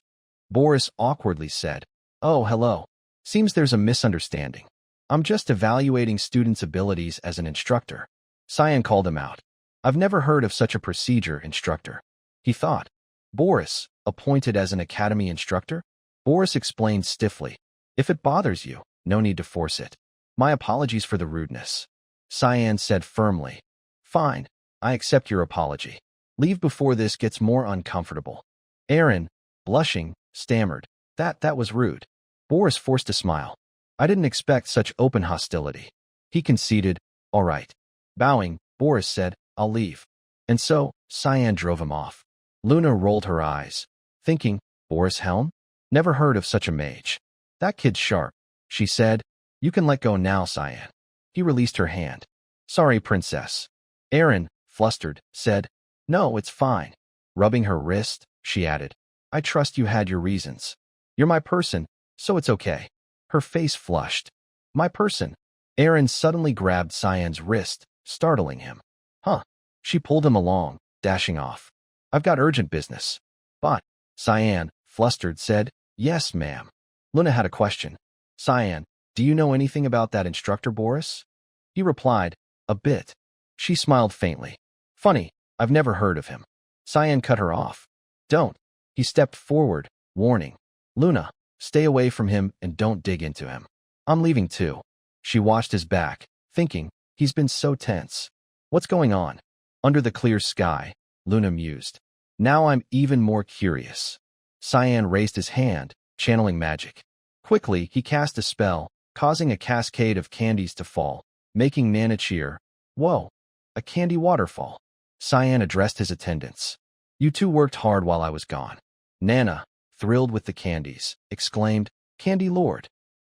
Boris awkwardly said, "Oh, hello. Seems there's a misunderstanding. I'm just evaluating students' abilities as an instructor." Cyan called him out. "I've never heard of such a procedure, instructor." He thought, "Boris, appointed as an academy instructor?" Boris explained stiffly, "If it bothers you, no need to force it. My apologies for the rudeness." Cyan said firmly, "Fine, I accept your apology. Leave before this gets more uncomfortable." Erin, blushing, stammered, That was rude." Boris forced a smile. "I didn't expect such open hostility." He conceded, "All right." Bowing, Boris said, "I'll leave." And so, Cyan drove him off. Luna rolled her eyes, thinking, "Boris Helm? Never heard of such a mage." "That kid's sharp," she said. "You can let go now, Cyan." He released her hand. "Sorry, princess." Erin, flustered, said, "No, it's fine." Rubbing her wrist, she added, "I trust you had your reasons. You're my person, so it's okay." Her face flushed. "My person?" Erin suddenly grabbed Cyan's wrist, startling him. "Huh." She pulled him along, dashing off. "I've got urgent business." "But," Cyan, flustered, said, "Yes, ma'am." Luna had a question. "Cyan, do you know anything about that instructor Boris?" He replied, "A bit." She smiled faintly. "Funny, I've never heard of him." Cyan cut her off. "Don't." He stepped forward, warning, "Luna, stay away from him and don't dig into him. I'm leaving too." She watched his back, thinking, he's been so tense. What's going on? Under the clear sky, Luna mused. Now I'm even more curious. Cyan raised his hand, channeling magic. Quickly, he cast a spell, causing a cascade of candies to fall, making Nana cheer. Whoa, a candy waterfall. Cyan addressed his attendants. "You two worked hard while I was gone." Nana, thrilled with the candies, exclaimed, "Candy Lord."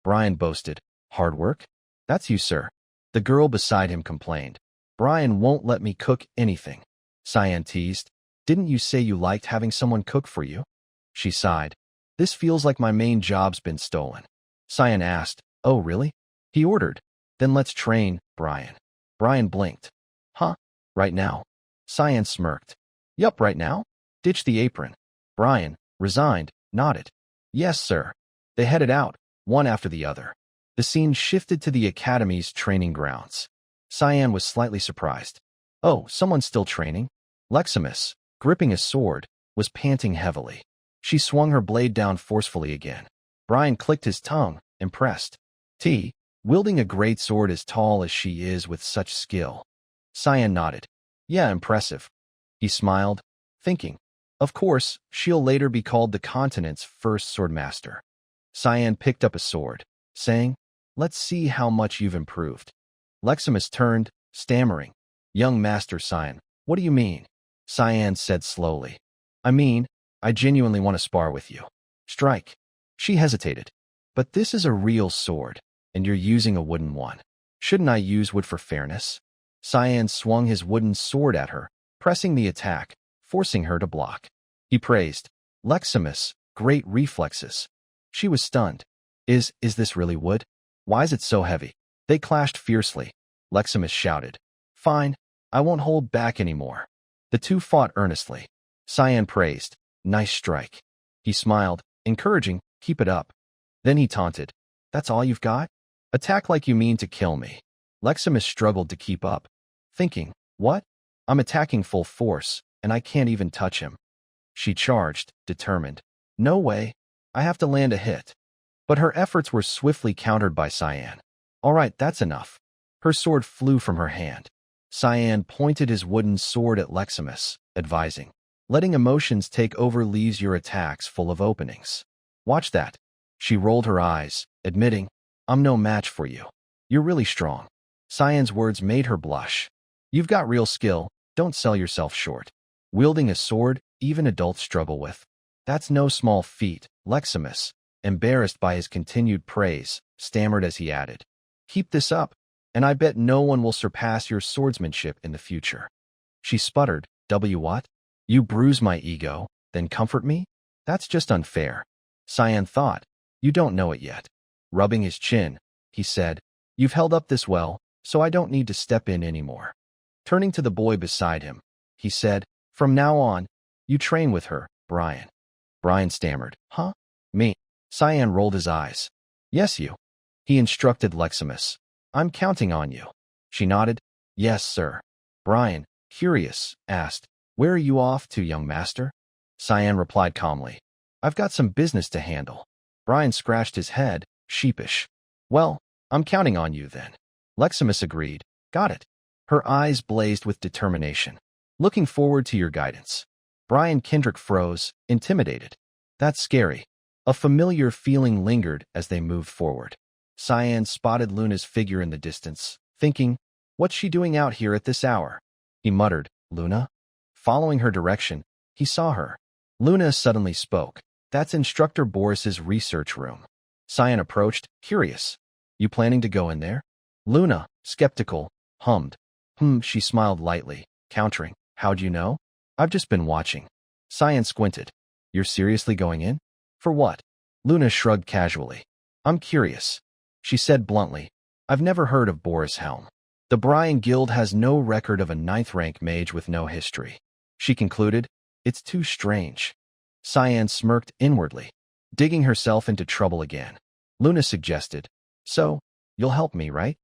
Brian boasted, "Hard work? That's you, sir." The girl beside him complained, "Brian won't let me cook anything." Cyan teased, "Didn't you say you liked having someone cook for you?" She sighed, "This feels like my main job's been stolen." Cyan asked, "Oh, really?" He ordered, "Then let's train, Brian." Brian blinked. "Huh? Right now?" Cyan smirked. "Yup, right now. Ditch the apron." Brian, resigned, nodded. "Yes, sir." They headed out, one after the other. The scene shifted to the academy's training grounds. Cyan was slightly surprised. Oh, someone's still training? Leximus, gripping a sword, was panting heavily. She swung her blade down forcefully again. Brian clicked his tongue, impressed. Wielding a great sword as tall as she is with such skill. Cyan nodded. Yeah, impressive. He smiled, thinking, of course, she'll later be called the continent's first swordmaster. Cyan picked up a sword, saying, let's see how much you've improved. Leximus turned, stammering. Young Master Cyan, what do you mean? Cyan said slowly. I mean, I genuinely want to spar with you. Strike. She hesitated. But this is a real sword, and you're using a wooden one. Shouldn't I use wood for fairness? Cyan swung his wooden sword at her, pressing the attack, forcing her to block. He praised. Leximus, great reflexes. She was stunned. Is this really wood? Why is it so heavy? They clashed fiercely. Leximus shouted. Fine, I won't hold back anymore. The two fought earnestly. Cyan praised. Nice strike. He smiled, encouraging, keep it up. Then he taunted. That's all you've got? Attack like you mean to kill me. Leximus struggled to keep up, thinking, what? I'm attacking full force, and I can't even touch him. She charged, determined. No way. I have to land a hit. But her efforts were swiftly countered by Cyan. All right, that's enough. Her sword flew from her hand. Cyan pointed his wooden sword at Leximus, advising, letting emotions take over leaves your attacks full of openings. Watch that. She rolled her eyes, admitting, I'm no match for you. You're really strong. Cyan's words made her blush. You've got real skill, don't sell yourself short. Wielding a sword, even adults struggle with. That's no small feat, Leximus, embarrassed by his continued praise, stammered as he added. Keep this up, and I bet no one will surpass your swordsmanship in the future. She sputtered, what? You bruise my ego, then comfort me? That's just unfair. Cyan thought, you don't know it yet. Rubbing his chin, he said, you've held up this well, so I don't need to step in anymore. Turning to the boy beside him, he said, from now on, you train with her, Brian. Brian stammered, huh? Me? Cyan rolled his eyes. Yes, you. He instructed Leximus. I'm counting on you. She nodded. Yes, sir. Brian, curious, asked, where are you off to, young master? Cyan replied calmly. I've got some business to handle. Brian scratched his head, sheepish. Well, I'm counting on you then. Leximus agreed. Got it. Her eyes blazed with determination. Looking forward to your guidance. Brian Kendrick froze, intimidated. That's scary. A familiar feeling lingered as they moved forward. Cyan spotted Luna's figure in the distance, thinking, what's she doing out here at this hour? He muttered, Luna? Following her direction, he saw her. Luna suddenly spoke. That's Instructor Boris's research room. Cyan approached, curious. You planning to go in there? Luna, skeptical, hummed. She smiled lightly, countering. How'd you know? I've just been watching. Cyan squinted. You're seriously going in? For what? Luna shrugged casually. I'm curious. She said bluntly. I've never heard of Boris Helm. The Brian Guild has no record of a 9th-rank mage with no history. She concluded. It's too strange. Cyan smirked inwardly, digging herself into trouble again. Luna suggested. So, you'll help me, right?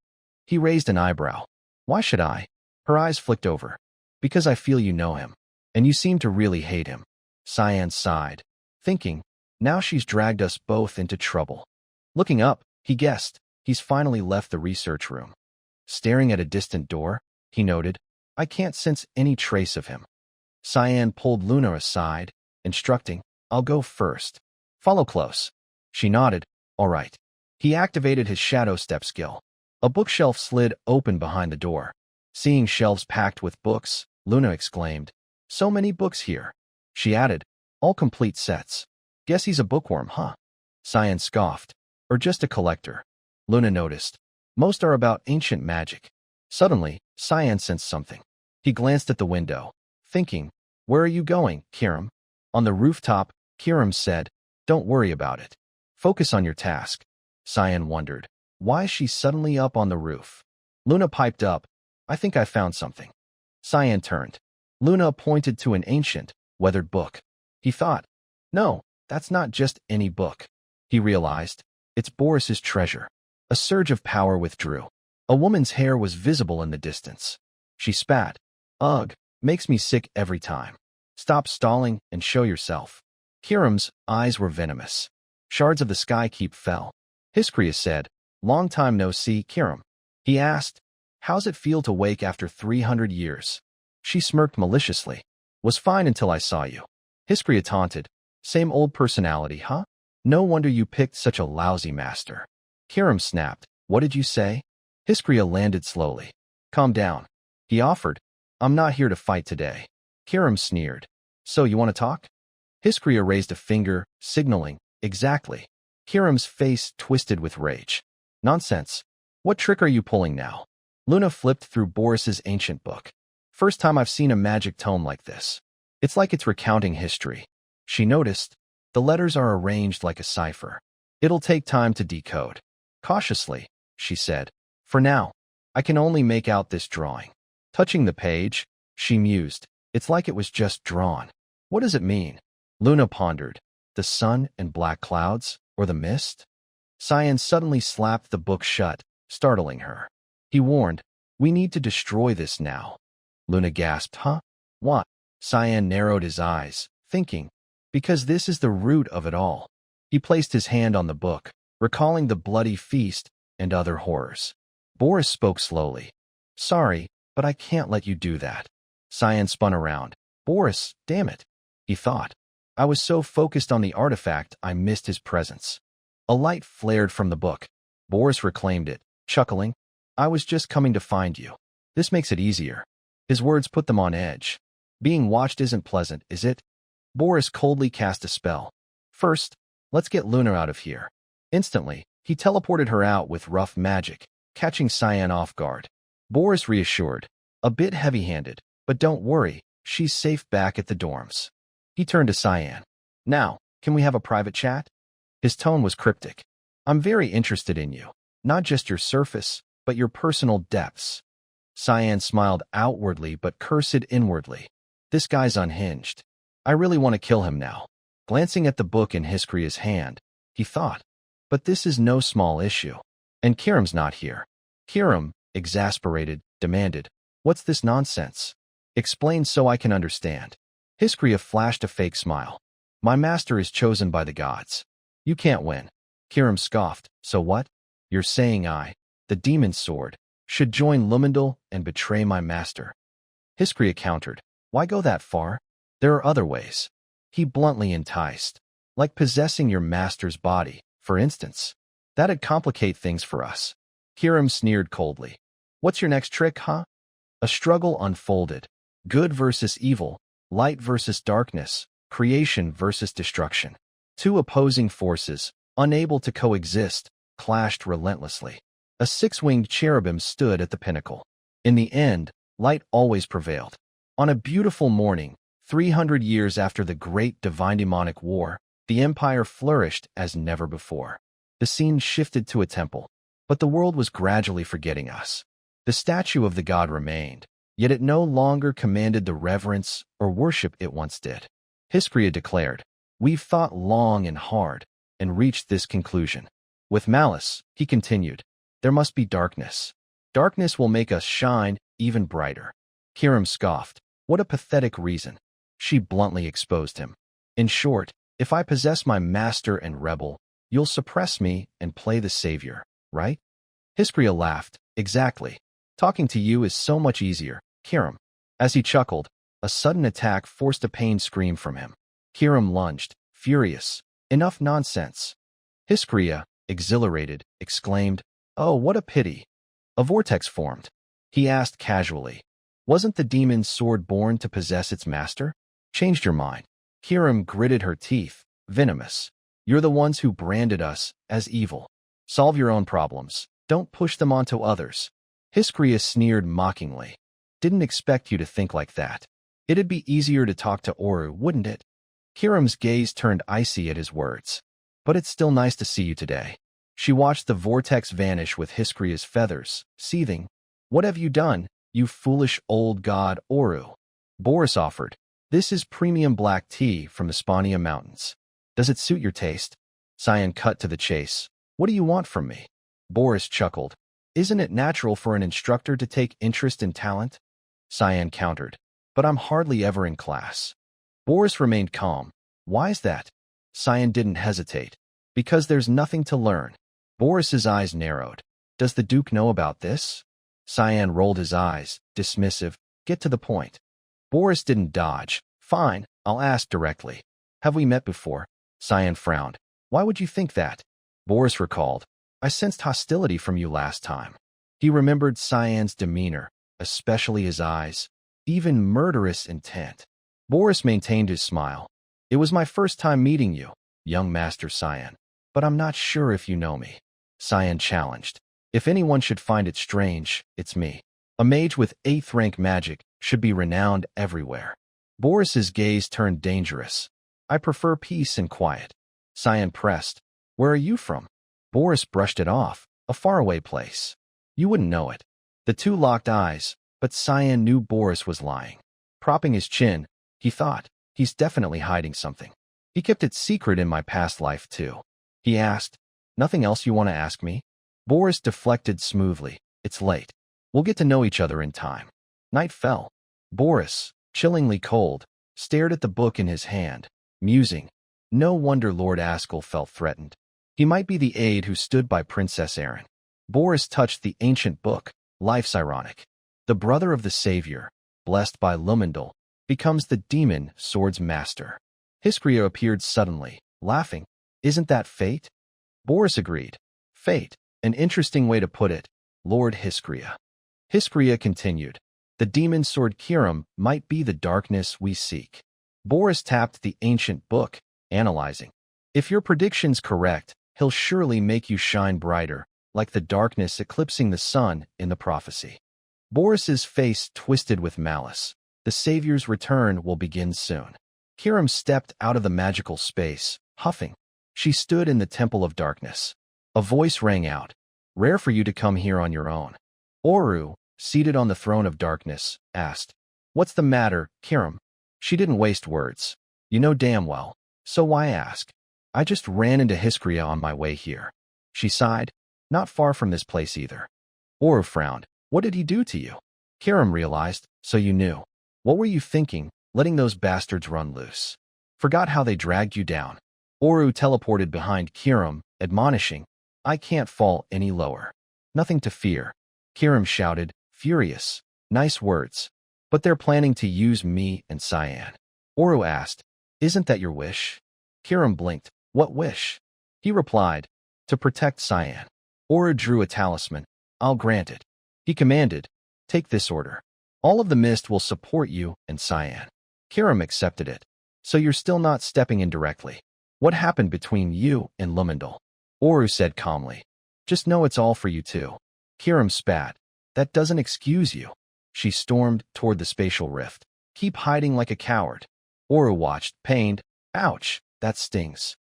He raised an eyebrow. Why should I? Her eyes flicked over. Because I feel you know him. And you seem to really hate him. Cyan sighed, thinking, now she's dragged us both into trouble. Looking up, he guessed, he's finally left the research room. Staring at a distant door, he noted, I can't sense any trace of him. Cyan pulled Luna aside, instructing, I'll go first. Follow close. She nodded, all right. He activated his shadow step skill. A bookshelf slid open behind the door. Seeing shelves packed with books, Luna exclaimed, so many books here. She added, all complete sets. Guess he's a bookworm, huh? Cyan scoffed. Or just a collector. Luna noticed. Most are about ancient magic. Suddenly, Cyan sensed something. He glanced at the window, thinking, where are you going, Kiram? On the rooftop, Kiram said, don't worry about it. Focus on your task. Cyan wondered, why is she suddenly up on the roof? Luna piped up, I think I found something. Cyan turned. Luna pointed to an ancient, weathered book. He thought, no, that's not just any book. He realized, it's Boris's treasure. A surge of power withdrew. A woman's hair was visible in the distance. She spat. Ugh, makes me sick every time. Stop stalling and show yourself. Kiram's eyes were venomous. Shards of the sky keep fell. Hiskria said, long time no see, Kiram. He asked, how's it feel to wake after 300 years? She smirked maliciously. Was fine until I saw you. Hiskria taunted. Same old personality, huh? No wonder you picked such a lousy master. Kiram snapped. What did you say? Hiskria landed slowly. Calm down. He offered. I'm not here to fight today. Kiram sneered. So you want to talk? Hiskria raised a finger, signaling. Exactly. Kiram's face twisted with rage. Nonsense. What trick are you pulling now? Luna flipped through Boris's ancient book. First time I've seen a magic tome like this. It's like it's recounting history. She noticed. The letters are arranged like a cipher. It'll take time to decode. Cautiously, she said. For now, I can only make out this drawing. Touching the page, she mused. It's like it was just drawn. What does it mean? Luna pondered. The sun and black clouds, or the mist? Cyan suddenly slapped the book shut, startling her. He warned, we need to destroy this now. Luna gasped, huh? What? Cyan narrowed his eyes, thinking, because this is the root of it all. He placed his hand on the book, recalling the bloody feast and other horrors. Boris spoke slowly. Sorry, but I can't let you do that. Cyan spun around. Boris, damn it. He thought. I was so focused on the artifact I missed his presence. A light flared from the book. Boris reclaimed it, chuckling. I was just coming to find you. This makes it easier. His words put them on edge. Being watched isn't pleasant, is it? Boris coldly cast a spell. First, let's get Luna out of here. Instantly, he teleported her out with rough magic, catching Cyan off guard. Boris reassured, a bit heavy-handed, but don't worry, she's safe back at the dorms. He turned to Cyan. Now, can we have a private chat? His tone was cryptic. I'm very interested in you, not just your surface, but your personal depths. Cyan smiled outwardly but cursed inwardly. This guy's unhinged. I really want to kill him now. Glancing at the book in Hiskria's hand, he thought, but this is no small issue. And Kiram's not here. Kiram, exasperated, demanded, what's this nonsense? Explain so I can understand. Hiskria flashed a fake smile. My master is chosen by the gods. You can't win. Kiram scoffed. So what? You're saying I, the demon's sword, should join Lumendal and betray my master. Hiskria countered. Why go that far? There are other ways. He bluntly enticed. Like possessing your master's body, for instance. That'd complicate things for us. Kiram sneered coldly. What's your next trick, huh? A struggle unfolded. Good versus evil, light versus darkness, creation versus destruction. Two opposing forces, unable to coexist, clashed relentlessly. A six-winged cherubim stood at the pinnacle. In the end, light always prevailed. On a beautiful morning, 300 years after the great divine demonic war, the empire flourished as never before. The scene shifted to a temple, but the world was gradually forgetting us. The statue of the god remained, yet it no longer commanded the reverence or worship it once did. Hiskria declared, we've thought long and hard, and reached this conclusion. With malice, he continued, there must be darkness. Darkness will make us shine even brighter. Kiram scoffed. What a pathetic reason. She bluntly exposed him. In short, if I possess my master and rebel, you'll suppress me and play the savior, right? Hiskria laughed. Exactly. Talking to you is so much easier, Kiram. As he chuckled, a sudden attack forced a pained scream from him. Kiram lunged, furious. Enough nonsense. Hiskria, exhilarated, exclaimed, oh, what a pity. A vortex formed. He asked casually, wasn't the demon's sword born to possess its master? Changed your mind. Kiram gritted her teeth, venomous. You're the ones who branded us as evil. Solve your own problems. Don't push them onto others. Hiskria sneered mockingly. Didn't expect you to think like that. It'd be easier to talk to Oru, wouldn't it? Kiram's gaze turned icy at his words. But it's still nice to see you today. She watched the vortex vanish with Hiskria's feathers, seething. What have you done, you foolish old god Oru? Boris offered. This is premium black tea from the Spania Mountains. Does it suit your taste? Cyan cut to the chase. What do you want from me? Boris chuckled. Isn't it natural for an instructor to take interest in talent? Cyan countered. But I'm hardly ever in class. Boris remained calm. Why is that? Cyan didn't hesitate. Because there's nothing to learn. Boris's eyes narrowed. Does the Duke know about this? Cyan rolled his eyes, dismissive. Get to the point. Boris didn't dodge. Fine, I'll ask directly. Have we met before? Cyan frowned. Why would you think that? Boris recalled. I sensed hostility from you last time. He remembered Cyan's demeanor, especially his eyes, even murderous intent. Boris maintained his smile. It was my first time meeting you, young Master Cyan, but I'm not sure if you know me. Cyan challenged. If anyone should find it strange, it's me. A mage with 8th rank magic should be renowned everywhere. Boris's gaze turned dangerous. I prefer peace and quiet. Cyan pressed. Where are you from? Boris brushed it off. A faraway place. You wouldn't know it. The two locked eyes, but Cyan knew Boris was lying. Propping his chin, he thought, he's definitely hiding something. He kept it secret in my past life, too. He asked, nothing else you want to ask me? Boris deflected smoothly. It's late. We'll get to know each other in time. Night fell. Boris, chillingly cold, stared at the book in his hand, musing. No wonder Lord Askel felt threatened. He might be the aide who stood by Princess Erin. Boris touched the ancient book. Life's ironic. The brother of the savior, blessed by Lumendal, becomes the demon sword's master. Hiskria appeared suddenly, laughing. Isn't that fate? Boris agreed. Fate, an interesting way to put it, Lord Hiskria. Hiskria continued. The demon sword Kirim might be the darkness we seek. Boris tapped the ancient book, analyzing. If your prediction's correct, he'll surely make you shine brighter, like the darkness eclipsing the sun in the prophecy. Boris's face twisted with malice. The savior's return will begin soon. Kirim stepped out of the magical space, huffing. She stood in the temple of darkness. A voice rang out. Rare for you to come here on your own. Oru, seated on the throne of darkness, asked. What's the matter, Kirim? She didn't waste words. You know damn well. So why ask? I just ran into Hiskria on my way here. She sighed. Not far from this place either. Oru frowned. What did he do to you? Kirim realized. So you knew. What were you thinking, letting those bastards run loose? Forgot how they dragged you down. Oru teleported behind Kirim, admonishing. I can't fall any lower. Nothing to fear. Kirim shouted, furious. Nice words. But they're planning to use me and Cyan. Oru asked, isn't that your wish? Kirim blinked. What wish? He replied, to protect Cyan. Oru drew a talisman. I'll grant it. He commanded, take this order. All of the mist will support you and Cyan. Kirim accepted it. So you're still not stepping in directly. What happened between you and Lumendal? Oru said calmly. Just know it's all for you too. Kirim spat. That doesn't excuse you. She stormed toward the spatial rift. Keep hiding like a coward. Oru watched, pained. Ouch, that stings.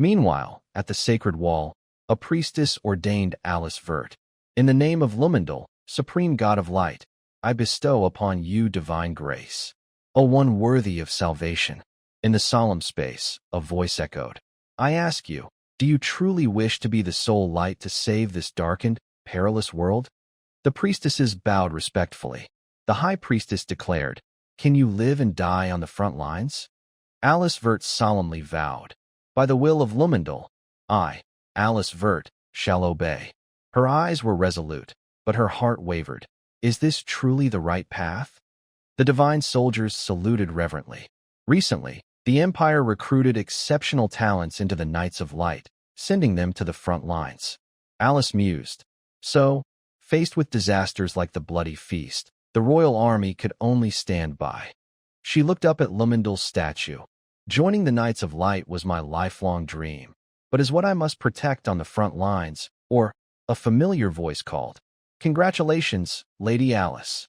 Meanwhile, at the sacred wall, a priestess ordained Alice Vert. In the name of Lumendal, supreme god of light, I bestow upon you divine grace. O one worthy of salvation. In the solemn space, a voice echoed. I ask you, do you truly wish to be the sole light to save this darkened, perilous world? The priestesses bowed respectfully. The high priestess declared, can you live and die on the front lines? Alice Vert solemnly vowed, by the will of Lumendal, I, Alice Vert, shall obey. Her eyes were resolute, but her heart wavered. Is this truly the right path? The divine soldiers saluted reverently. Recently, the Empire recruited exceptional talents into the Knights of Light, sending them to the front lines. Alice mused. So, faced with disasters like the Bloody Feast, the royal army could only stand by. She looked up at Lumendal's statue. Joining the Knights of Light was my lifelong dream, but is what I must protect on the front lines, or, a familiar voice called. Congratulations, Lady Alice.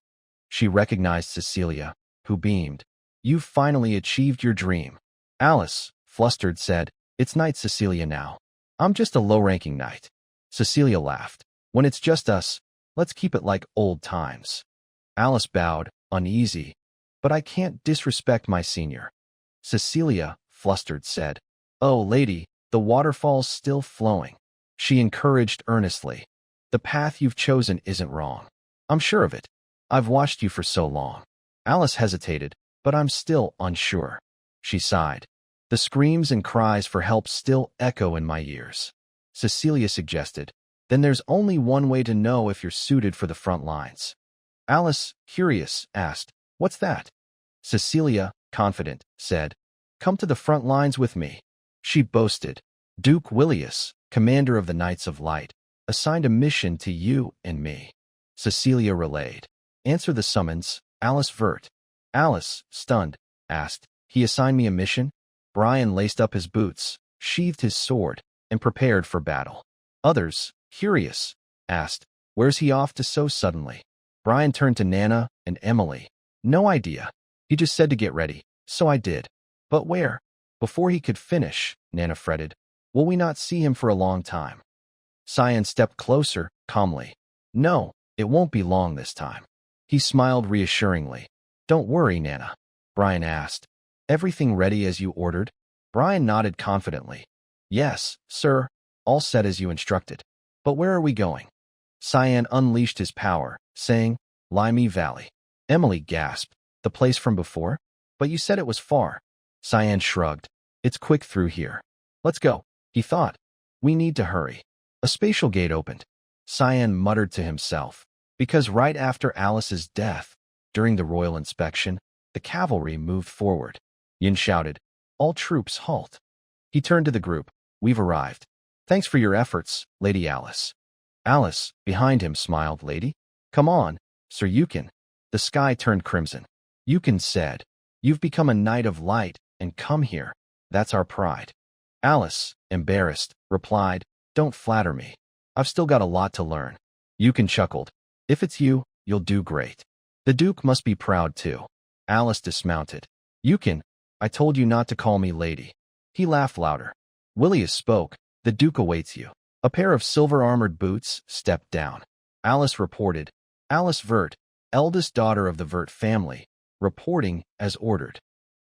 She recognized Cecilia, who beamed. You've finally achieved your dream. Alice, flustered, said, it's Knight Cecilia now. I'm just a low-ranking knight. Cecilia laughed. When it's just us, let's keep it like old times. Alice bowed, uneasy. But I can't disrespect my senior. Cecilia, flustered, said, oh, lady, the waterfall's still flowing. She encouraged earnestly. The path you've chosen isn't wrong. I'm sure of it. I've watched you for so long. Alice hesitated, but I'm still unsure. She sighed. The screams and cries for help still echo in my ears. Cecilia suggested, then there's only one way to know if you're suited for the front lines. Alice, curious, asked, what's that? Cecilia, confident, said, come to the front lines with me. She boasted. Duke Willius, commander of the Knights of Light, assigned a mission to you and me. Cecilia relayed. Answer the summons, Alice Vert. Alice, stunned, asked, he assigned me a mission? Brian laced up his boots, sheathed his sword, and prepared for battle. Others, curious, asked, where's he off to so suddenly? Brian turned to Nana and Emily. No idea. He just said to get ready, so I did. But where? Before he could finish, Nana fretted, will we not see him for a long time? Cyan stepped closer, calmly. No, it won't be long this time. He smiled reassuringly. Don't worry, Nana. Brian asked. Everything ready as you ordered? Brian nodded confidently. Yes, sir, all set as you instructed. But where are we going? Cyan unleashed his power, saying, Limey Valley. Emily gasped. The place from before? But you said it was far. Cyan shrugged. It's quick through here. Let's go, he thought. We need to hurry. A spatial gate opened. Cyan muttered to himself. Because right after Alice's death, during the royal inspection, the cavalry moved forward. Yin shouted, all troops halt. He turned to the group. We've arrived. Thanks for your efforts, Lady Alice. Alice, behind him, smiled. Lady? Come on, Sir Yukon. The sky turned crimson. Yukon said, you've become a knight of light and come here. That's our pride. Alice, embarrassed, replied, don't flatter me. I've still got a lot to learn. Yukon chuckled. If it's you, you'll do great. The Duke must be proud too. Alice dismounted. Yukon, I told you not to call me lady. He laughed louder. Willius spoke. The Duke awaits you. A pair of silver-armored boots stepped down. Alice reported. Alice Vert, eldest daughter of the Vert family, reporting as ordered.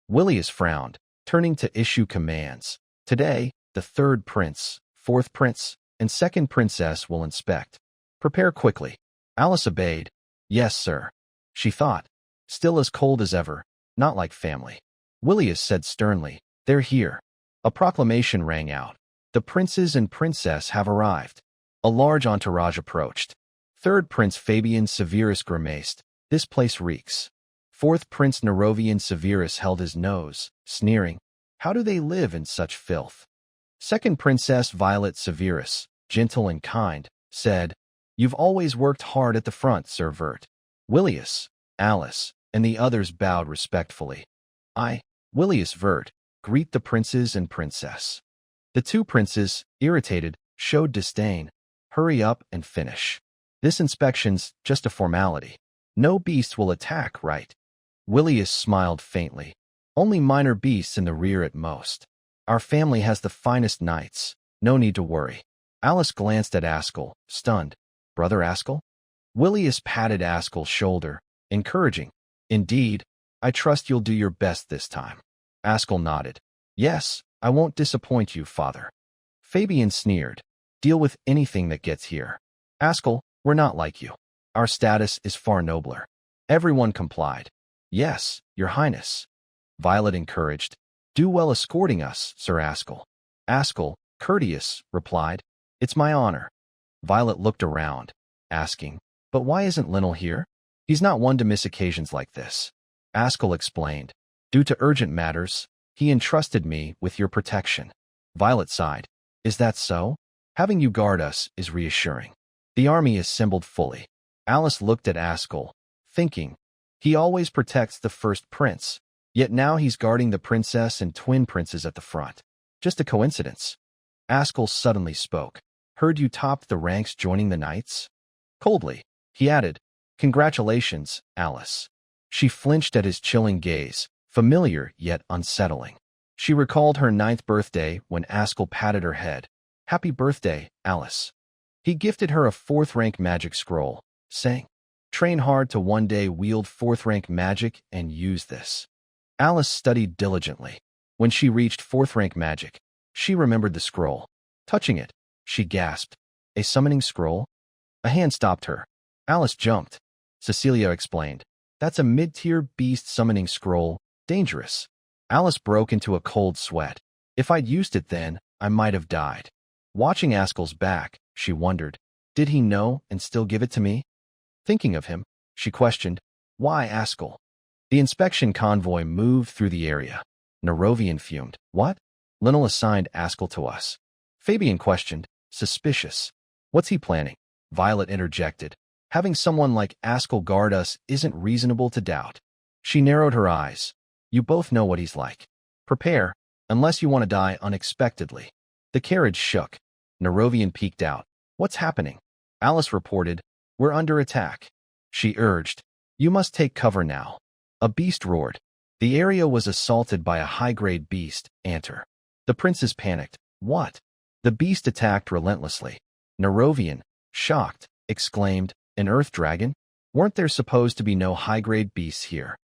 Willius frowned, turning to issue commands. Today, the third prince, fourth prince, and second princess will inspect. Prepare quickly. Alice obeyed. Yes, sir. She thought. Still as cold as ever, not like family. Willius said sternly, they're here. A proclamation rang out. The princes and princess have arrived. A large entourage approached. Third Prince Fabian Severus grimaced. This place reeks. Fourth Prince Nerovian Severus held his nose, sneering. How do they live in such filth? Second Princess Violet Severus, gentle and kind, said, You've always worked hard at the front, Sir Vert. Willius, Alice, and the others bowed respectfully. I, Willius Vert, greet the princes and princess. The two princes, irritated, showed disdain. Hurry up and finish. This inspection's just a formality. No beast will attack, right? Willius smiled faintly. Only minor beasts in the rear at most. Our family has the finest knights. No need to worry. Alice glanced at Askell, stunned. Brother Askell? Willius patted Askell's shoulder, encouraging. Indeed, I trust you'll do your best this time. Askell nodded. Yes, I won't disappoint you, father. Fabian sneered. Deal with anything that gets here. Askell, we're not like you. Our status is far nobler. Everyone complied. Yes, your highness. Violet encouraged. Do well escorting us, Sir Askell. Askell, courteous, replied. It's my honor. Violet looked around, asking, but why isn't Linnell here? He's not one to miss occasions like this. Askell explained. Due to urgent matters, he entrusted me with your protection. Violet sighed. Is that so? Having you guard us is reassuring. The army is assembled fully. Alice looked at Askell, thinking, he always protects the first prince, yet now he's guarding the princess and twin princes at the front. Just a coincidence. Askell suddenly spoke. Heard you topped the ranks joining the knights? Coldly, he added, Congratulations, Alice. She flinched at his chilling gaze, familiar yet unsettling. She recalled her 9th birthday when Askell patted her head. Happy birthday, Alice. He gifted her a 4th-rank magic scroll, saying, Train hard to one day wield 4th-rank magic and use this. Alice studied diligently. When she reached 4th-rank magic, she remembered the scroll. Touching it, she gasped. A summoning scroll? A hand stopped her. Alice jumped. Cecilia explained. That's a mid-tier beast summoning scroll. Dangerous. Alice broke into a cold sweat. If I'd used it then, I might have died. Watching Askel's back, she wondered, did he know and still give it to me? Thinking of him, she questioned, why Askel? The inspection convoy moved through the area. Narovian fumed. What? Linnell assigned Askel to us. Fabian questioned, suspicious. What's he planning? Violet interjected. Having someone like Askel guard us isn't reasonable to doubt. She narrowed her eyes. You both know what he's like. Prepare, unless you want to die unexpectedly. The carriage shook. Narovian peeked out. What's happening? Alice reported. We're under attack. She urged. You must take cover now. A beast roared. The area was assaulted by a high-grade beast, Anter. The princes panicked. What? The beast attacked relentlessly. Narovian, shocked, exclaimed, an earth dragon? Weren't there supposed to be no high-grade beasts here?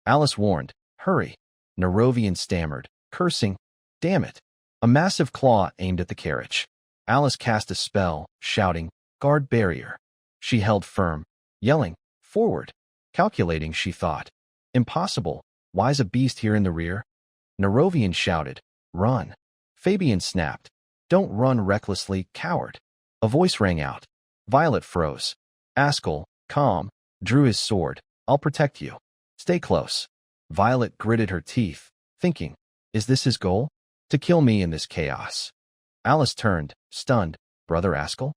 Alice warned. Hurry. Narovian stammered, cursing. Damn it. A massive claw aimed at the carriage. Alice cast a spell, shouting, guard barrier. She held firm, yelling, forward. Calculating, she thought. Impossible. Why's a beast here in the rear? Narovian shouted, run. Fabian snapped. Don't run recklessly, coward. A voice rang out. Violet froze. Askel, calm, drew his sword. I'll protect you. Stay close. Violet gritted her teeth, thinking, is this his goal? To kill me in this chaos. Alice turned, stunned. Brother Askel?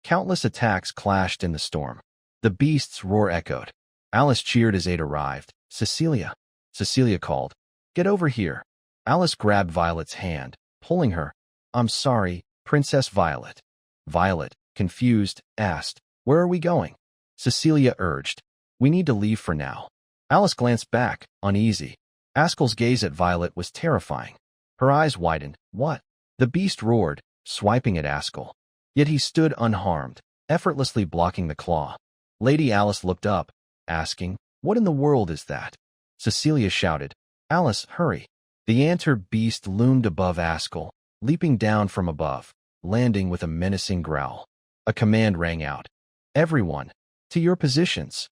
Countless attacks clashed in the storm. The beast's roar echoed. Alice cheered as aid arrived. Cecilia. Cecilia called. Get over here. Alice grabbed Violet's hand, pulling her. I'm sorry, Princess Violet. Violet, confused, asked, where are we going? Cecilia urged. We need to leave for now. Alice glanced back, uneasy. Askel's gaze at Violet was terrifying. Her eyes widened. What? The beast roared, swiping at Askel. Yet he stood unharmed, effortlessly blocking the claw. Lady Alice looked up, asking, what in the world is that? Cecilia shouted, Alice, hurry. The Anter beast loomed above Askel, leaping down from above, landing with a menacing growl. A command rang out. Everyone, to your positions.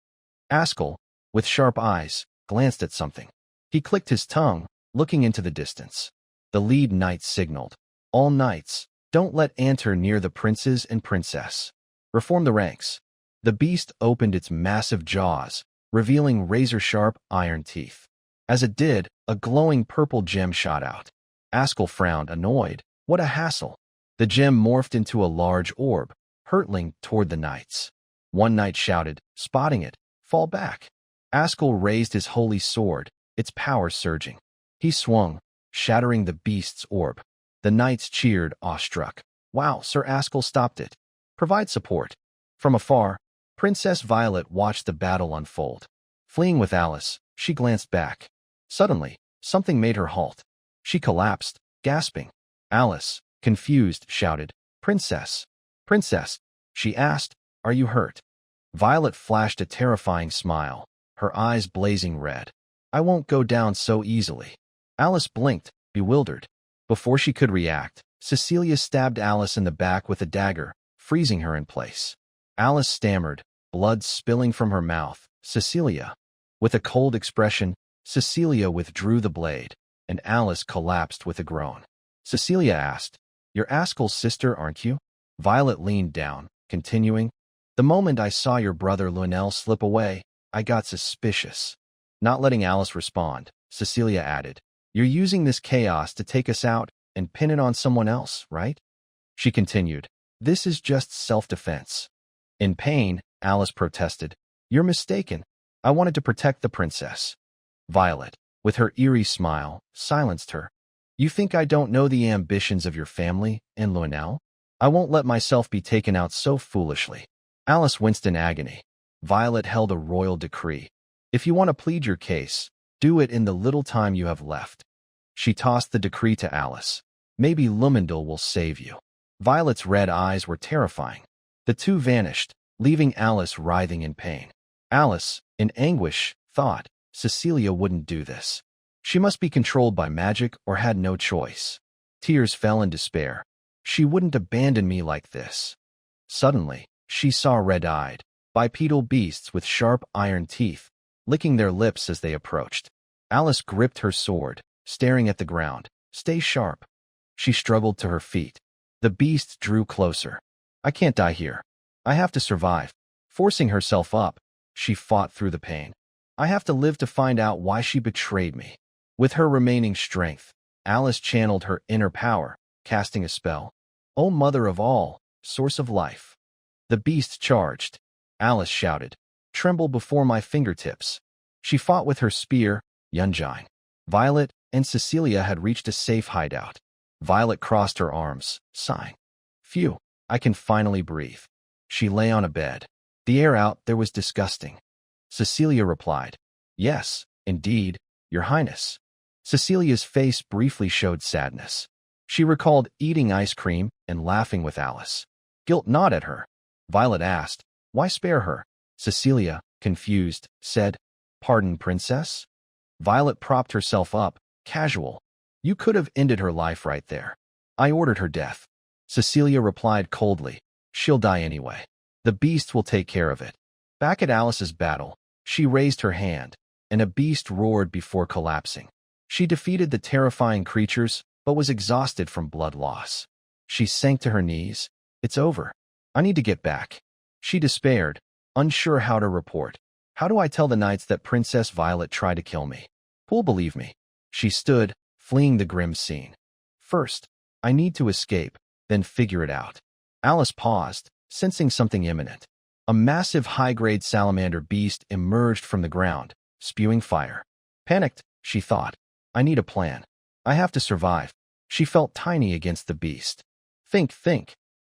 Askel, with sharp eyes, glanced at something. He clicked his tongue, looking into the distance. The lead knight signaled. All knights, don't let Anter near the princes and princess. Reform the ranks. The beast opened its massive jaws, revealing razor-sharp iron teeth. As it did, a glowing purple gem shot out. Askel frowned, annoyed. What a hassle. The gem morphed into a large orb, hurtling toward the knights. One knight shouted, spotting it, fall back. Askel raised his holy sword, its power surging. He swung, shattering the beast's orb. The knights cheered, awestruck. Wow, Sir Askel stopped it. Provide support. From afar, Princess Violet watched the battle unfold. Fleeing with Alice, she glanced back. Suddenly, something made her halt. She collapsed, gasping. Alice, confused, shouted, Princess! Princess! She asked, are you hurt? Violet flashed a terrifying smile, her eyes blazing red. I won't go down so easily. Alice blinked, bewildered. Before she could react, Cecilia stabbed Alice in the back with a dagger, freezing her in place. Alice stammered, blood spilling from her mouth. Cecilia. With a cold expression, Cecilia withdrew the blade, and Alice collapsed with a groan. Cecilia asked, you're Askel's sister, aren't you? Violet leaned down, continuing, the moment I saw your brother Lionel slip away, I got suspicious. Not letting Alice respond, Cecilia added, you're using this chaos to take us out and pin it on someone else, right? She continued, this is just self-defense. In pain, Alice protested, you're mistaken. I wanted to protect the princess. Violet, with her eerie smile, silenced her. You think I don't know the ambitions of your family and Lionel? I won't let myself be taken out so foolishly. Alice winced in agony. Violet held a royal decree. If you want to plead your case, do it in the little time you have left. She tossed the decree to Alice. Maybe Lumendal will save you. Violet's red eyes were terrifying. The two vanished, leaving Alice writhing in pain. Alice, in anguish, thought, Cecilia wouldn't do this. She must be controlled by magic or had no choice. Tears fell in despair. She wouldn't abandon me like this. Suddenly, She saw red-eyed, bipedal beasts with sharp iron teeth, licking their lips as they approached. Alice gripped her sword, staring at the ground. Stay sharp. She struggled to her feet. The beasts drew closer. I can't die here. I have to survive. Forcing herself up, she fought through the pain. I have to live to find out why she betrayed me. With her remaining strength, Alice channeled her inner power, casting a spell. O Mother of all, source of life. The beast charged. Alice shouted, tremble before my fingertips. She fought with her spear, Yunjine. Violet and Cecilia had reached a safe hideout. Violet crossed her arms, sighing. Phew, I can finally breathe. She lay on a bed. The air out there was disgusting. Cecilia replied, yes, indeed, Your Highness. Cecilia's face briefly showed sadness. She recalled eating ice cream and laughing with Alice. Guilt gnawed at her. Violet asked, why spare her? Cecilia, confused, said, pardon, Princess? Violet propped herself up, casual. You could have ended her life right there. I ordered her death. Cecilia replied coldly, she'll die anyway. The beast will take care of it. Back at Alice's battle, she raised her hand, and a beast roared before collapsing. She defeated the terrifying creatures, but was exhausted from blood loss. She sank to her knees. It's over. I need to get back. She despaired, unsure how to report. How do I tell the knights that Princess Violet tried to kill me? Who'll believe me? She stood, fleeing the grim scene. First, I need to escape, then figure it out. Alice paused, sensing something imminent. A massive high-grade salamander beast emerged from the ground, spewing fire. Panicked, she thought, I need a plan. I have to survive. She felt tiny against the beast. Think.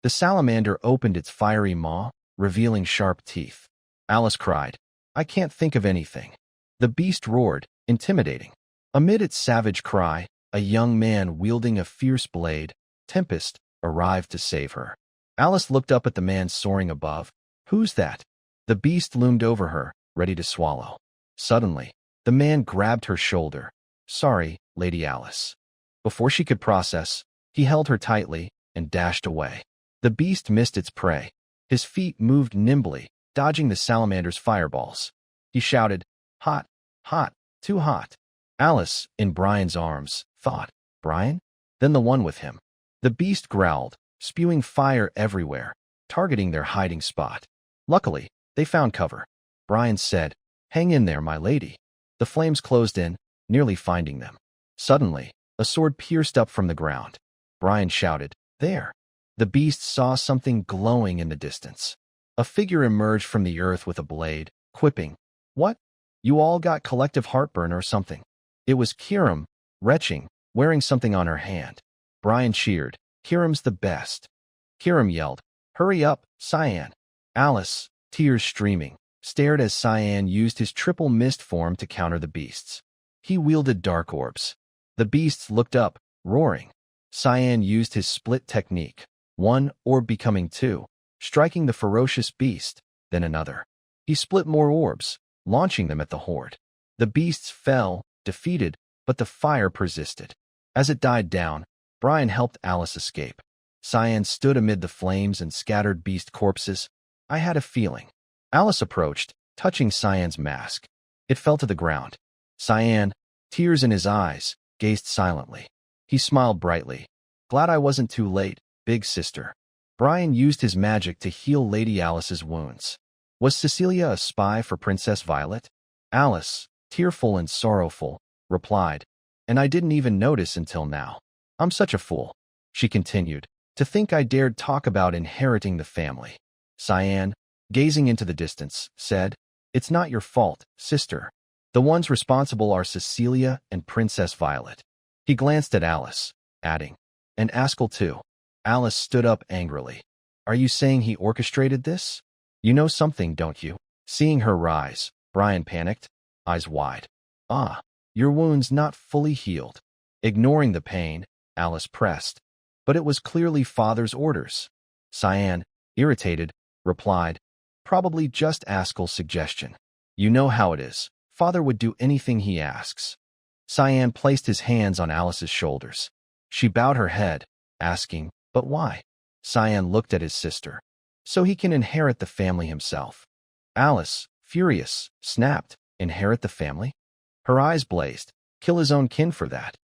The salamander opened its fiery maw, revealing sharp teeth. Alice cried, I can't think of anything. The beast roared, intimidating. Amid its savage cry, a young man wielding a fierce blade, Tempest, arrived to save her. Alice looked up at the man soaring above. Who's that? The beast loomed over her, ready to swallow. Suddenly, the man grabbed her shoulder. Sorry, Lady Alice. Before she could process, he held her tightly and dashed away. The beast missed its prey. His feet moved nimbly, dodging the salamander's fireballs. He shouted, hot, too hot. Alice, in Brian's arms, thought, Brian? Then the one with him. The beast growled, spewing fire everywhere, targeting their hiding spot. Luckily, they found cover. Brian said, hang in there, my lady. The flames closed in, nearly finding them. Suddenly, a sword pierced up from the ground. Brian shouted, there. The beast saw something glowing in the distance. A figure emerged from the earth with a blade, quipping, what? You all got collective heartburn or something. It was Kiram, retching, wearing something on her hand. Brian cheered, Kiram's the best. Kiram yelled, hurry up, Cyan. Alice, tears streaming, stared as Cyan used his triple mist form to counter the beasts. He wielded dark orbs. The beasts looked up, roaring. Cyan used his split technique, one orb becoming two, striking the ferocious beast, then another. He split more orbs, launching them at the horde. The beasts fell, defeated, but the fire persisted. As it died down, Brian helped Alice escape. Cyan stood amid the flames and scattered beast corpses. I had a feeling. Alice approached, touching Cyan's mask. It fell to the ground. Cyan, tears in his eyes, gazed silently. He smiled brightly. Glad I wasn't too late, big sister. Brian used his magic to heal Lady Alice's wounds. Was Cecilia a spy for Princess Violet? Alice, tearful and sorrowful, replied, and I didn't even notice until now. I'm such a fool. She continued, to think I dared talk about inheriting the family. Cyan, gazing into the distance, said, it's not your fault, sister. The ones responsible are Cecilia and Princess Violet. He glanced at Alice, adding, and Askel too. Alice stood up angrily. Are you saying he orchestrated this? You know something, don't you? Seeing her rise, Brian panicked, eyes wide. Ah, your wound's not fully healed. Ignoring the pain, Alice pressed. But it was clearly Father's orders. Cyan, irritated, replied, probably just Askel's suggestion. You know how it is. Father would do anything he asks. Cyan placed his hands on Alice's shoulders. She bowed her head, asking, but why? Cyan looked at his sister. so he can inherit the family himself. Alice, furious, snapped, inherit the family? Her eyes blazed. Kill his own kin for that.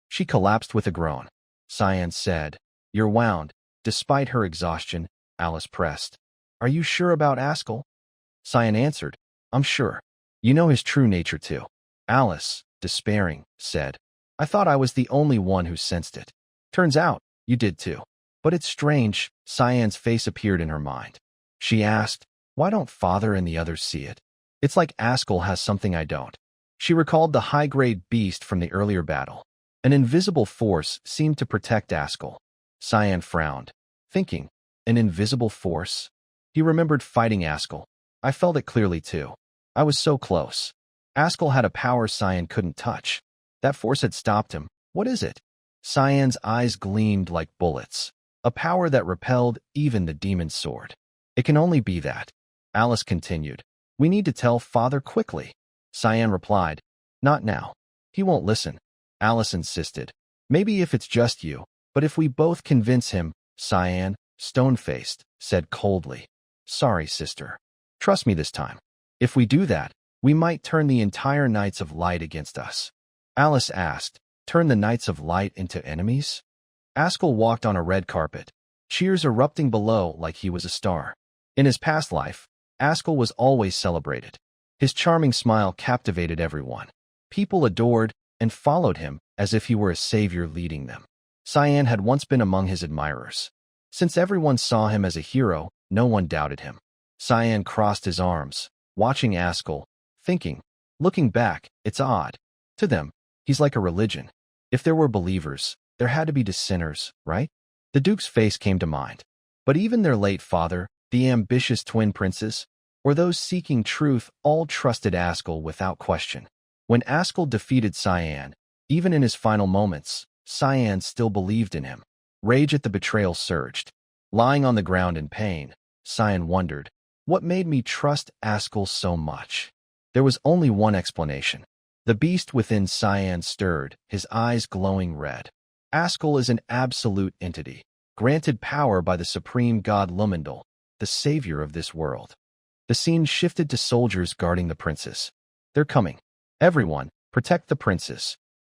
She collapsed with a groan. Cyan said, "You're wound." Despite her exhaustion, Alice pressed, "Are you sure about Askell?" Cyan answered, "I'm sure. You know his true nature too." Alice, despairing, said, "I thought I was the only one who sensed it. Turns out, you did too." But it's strange, Cyan's face appeared in her mind. She asked, "Why don't Father and the others see it? It's like Askell has something I don't." She recalled the high-grade beast from the earlier battle. An invisible force seemed to protect Askell. Cyan frowned, thinking, an invisible force? He remembered fighting Askell. I felt it clearly too. I was so close. Askell had a power Cyan couldn't touch. That force had stopped him. What is it? Cyan's eyes gleamed like bullets. A power that repelled even the demon's sword. It can only be that. Alice continued. We need to tell Father quickly. Cyan replied, "Not now. He won't listen." Alice insisted. "Maybe if it's just you, but if we both convince him," Cyan, stone-faced, said coldly. "Sorry, sister. Trust me this time. If we do that, we might turn the entire Knights of Light against us." Alice asked, "Turn the Knights of Light into enemies?" Askell walked on a red carpet, cheers erupting below like he was a star. In his past life, Askell was always celebrated. His charming smile captivated everyone. People adored and followed him as if he were a savior leading them. Cyan had once been among his admirers. Since everyone saw him as a hero, no one doubted him. Cyan crossed his arms, watching Askell, thinking, looking back, it's odd. To them, he's like a religion. If there were believers, there had to be dissenters, right? The Duke's face came to mind. But even their late father, the ambitious twin princes, or those seeking truth, all trusted Askell without question. When Askell defeated Cyan, even in his final moments, Cyan still believed in him. Rage at the betrayal surged. Lying on the ground in pain, Cyan wondered, what made me trust Askell so much? There was only one explanation. The beast within Cyan stirred, his eyes glowing red. Askell is an absolute entity, granted power by the supreme god Lumendal, the savior of this world. The scene shifted to soldiers guarding the princes. They're coming. Everyone, protect the princes.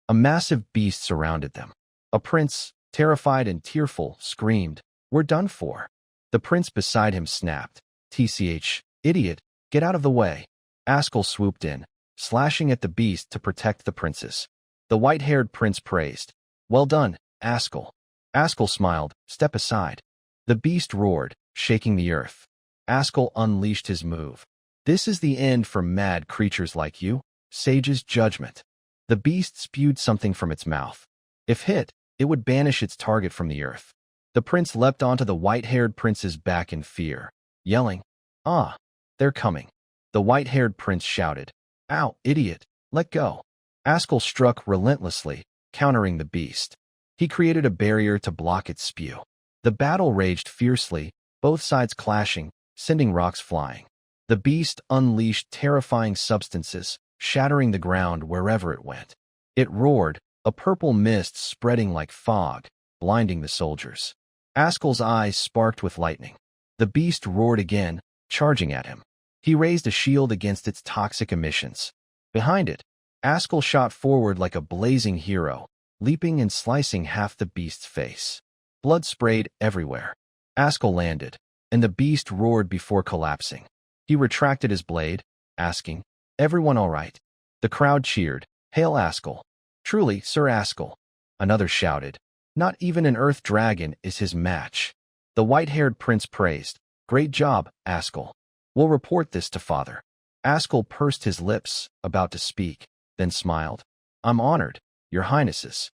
A massive beast surrounded them. A prince, terrified and tearful, screamed, "We're done for." The prince beside him snapped, "TCH, idiot, get out of the way." Askell swooped in, slashing at the beast to protect the princes. The white-haired prince praised, "Well done, Askell." Askell smiled, "Step aside." The beast roared, shaking the earth. Askell unleashed his move. "This is the end for mad creatures like you, Sage's judgment." The beast spewed something from its mouth. If hit, it would banish its target from the earth. The prince leapt onto the white-haired prince's back in fear, yelling, "Ah, they're coming." The white-haired prince shouted, "Ow, idiot, let go." Askell struck relentlessly, countering the beast. He created a barrier to block its spew. The battle raged fiercely, both sides clashing, sending rocks flying. The beast unleashed terrifying substances, shattering the ground wherever it went. It roared, a purple mist spreading like fog, blinding the soldiers. Askell's eyes sparked with lightning. The beast roared again, charging at him. He raised a shield against its toxic emissions. Behind it, Askell shot forward like a blazing hero, leaping and slicing half the beast's face. Blood sprayed everywhere. Askell landed, and the beast roared before collapsing. He retracted his blade, asking, "Everyone all right?" The crowd cheered, "Hail Askell." "Truly, Sir Askell." Another shouted, "Not even an earth dragon is his match." The white-haired prince praised, "Great job, Askell. We'll report this to Father." Askell pursed his lips, about to speak, then smiled. "I'm honored, Your Highnesses."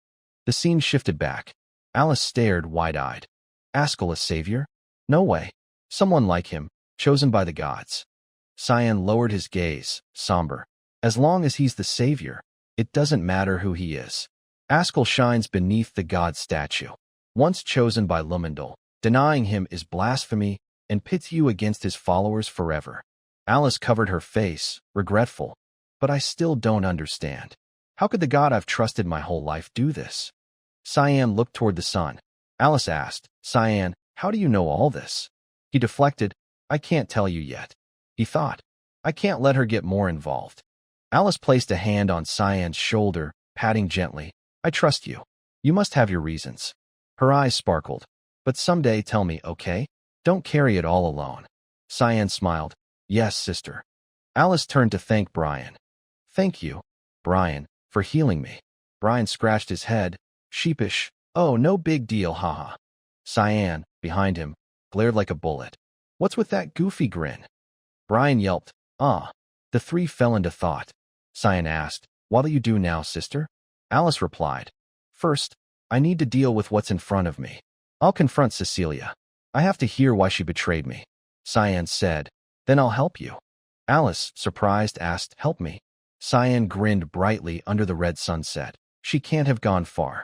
The scene shifted back. Alice stared wide-eyed. Askell a savior? No way. Someone like him, chosen by the gods. Cyan lowered his gaze, somber. As long as he's the savior, it doesn't matter who he is. Askell shines beneath the god statue. Once chosen by Lumendal, denying him is blasphemy and pits you against his followers forever. Alice covered her face, regretful. But I still don't understand. How could the god I've trusted my whole life do this? Cyan looked toward the sun. Alice asked, "Cyan, how do you know all this?" He deflected. I can't tell you yet. He thought. I can't let her get more involved. Alice placed a hand on Cyan's shoulder, patting gently. I trust you. You must have your reasons. Her eyes sparkled. But someday tell me, okay? Don't carry it all alone. Cyan smiled. Yes, sister. Alice turned to thank Brian. Thank you, Brian, for healing me. Brian scratched his head, sheepish. Oh, no big deal, haha. Cyan, behind him, glared like a bullet. What's with that goofy grin? Brian yelped. Ah. The three fell into thought. Cyan asked, What'll you do now, sister? Alice replied. First, I need to deal with what's in front of me. I'll confront Cecilia. I have to hear why she betrayed me. Cyan said. Then I'll help you. Alice, surprised, asked, Help me. Cyan grinned brightly under the red sunset. She can't have gone far.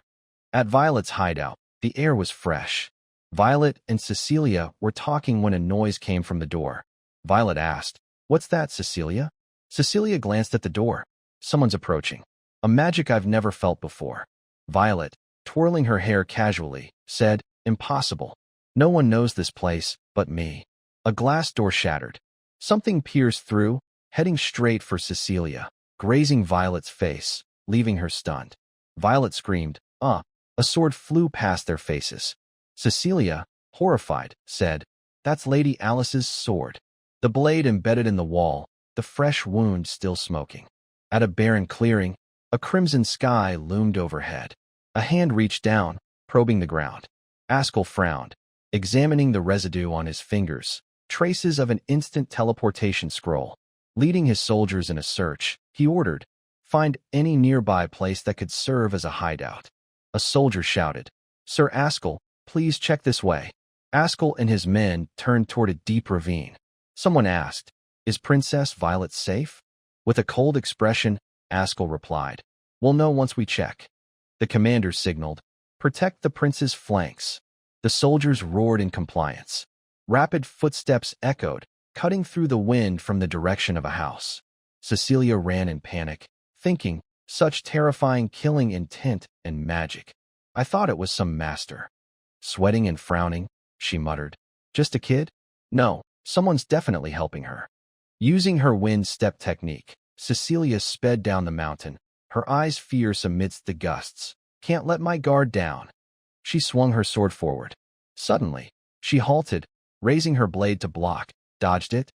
At Violet's hideout, the air was fresh. Violet and Cecilia were talking when a noise came from the door. Violet asked, What's that, Cecilia? Cecilia glanced at the door. Someone's approaching. A magic I've never felt before. Violet, twirling her hair casually, said, Impossible. No one knows this place but me. A glass door shattered. Something pierced through, heading straight for Cecilia, grazing Violet's face, leaving her stunned. Violet screamed, Ah! A sword flew past their faces. Cecilia, horrified, said, That's Lady Alice's sword. The blade embedded in the wall, the fresh wound still smoking. At a barren clearing, a crimson sky loomed overhead. A hand reached down, probing the ground. Askell frowned, examining the residue on his fingers, traces of an instant teleportation scroll. Leading his soldiers in a search, he ordered, Find any nearby place that could serve as a hideout. A soldier shouted, Sir Askell, please check this way. Askell and his men turned toward a deep ravine. Someone asked, Is Princess Violet safe? With a cold expression, Askell replied, We'll know once we check. The commander signaled, Protect the prince's flanks. The soldiers roared in compliance. Rapid footsteps echoed, cutting through the wind from the direction of a house. Cecilia ran in panic, thinking, Such terrifying killing intent and magic. I thought it was some master. Sweating and frowning, she muttered, Just a kid? No, someone's definitely helping her. Using her wind step technique, Cecilia sped down the mountain, her eyes fierce amidst the gusts. Can't let my guard down. She swung her sword forward. Suddenly, she halted, raising her blade to block, dodged it.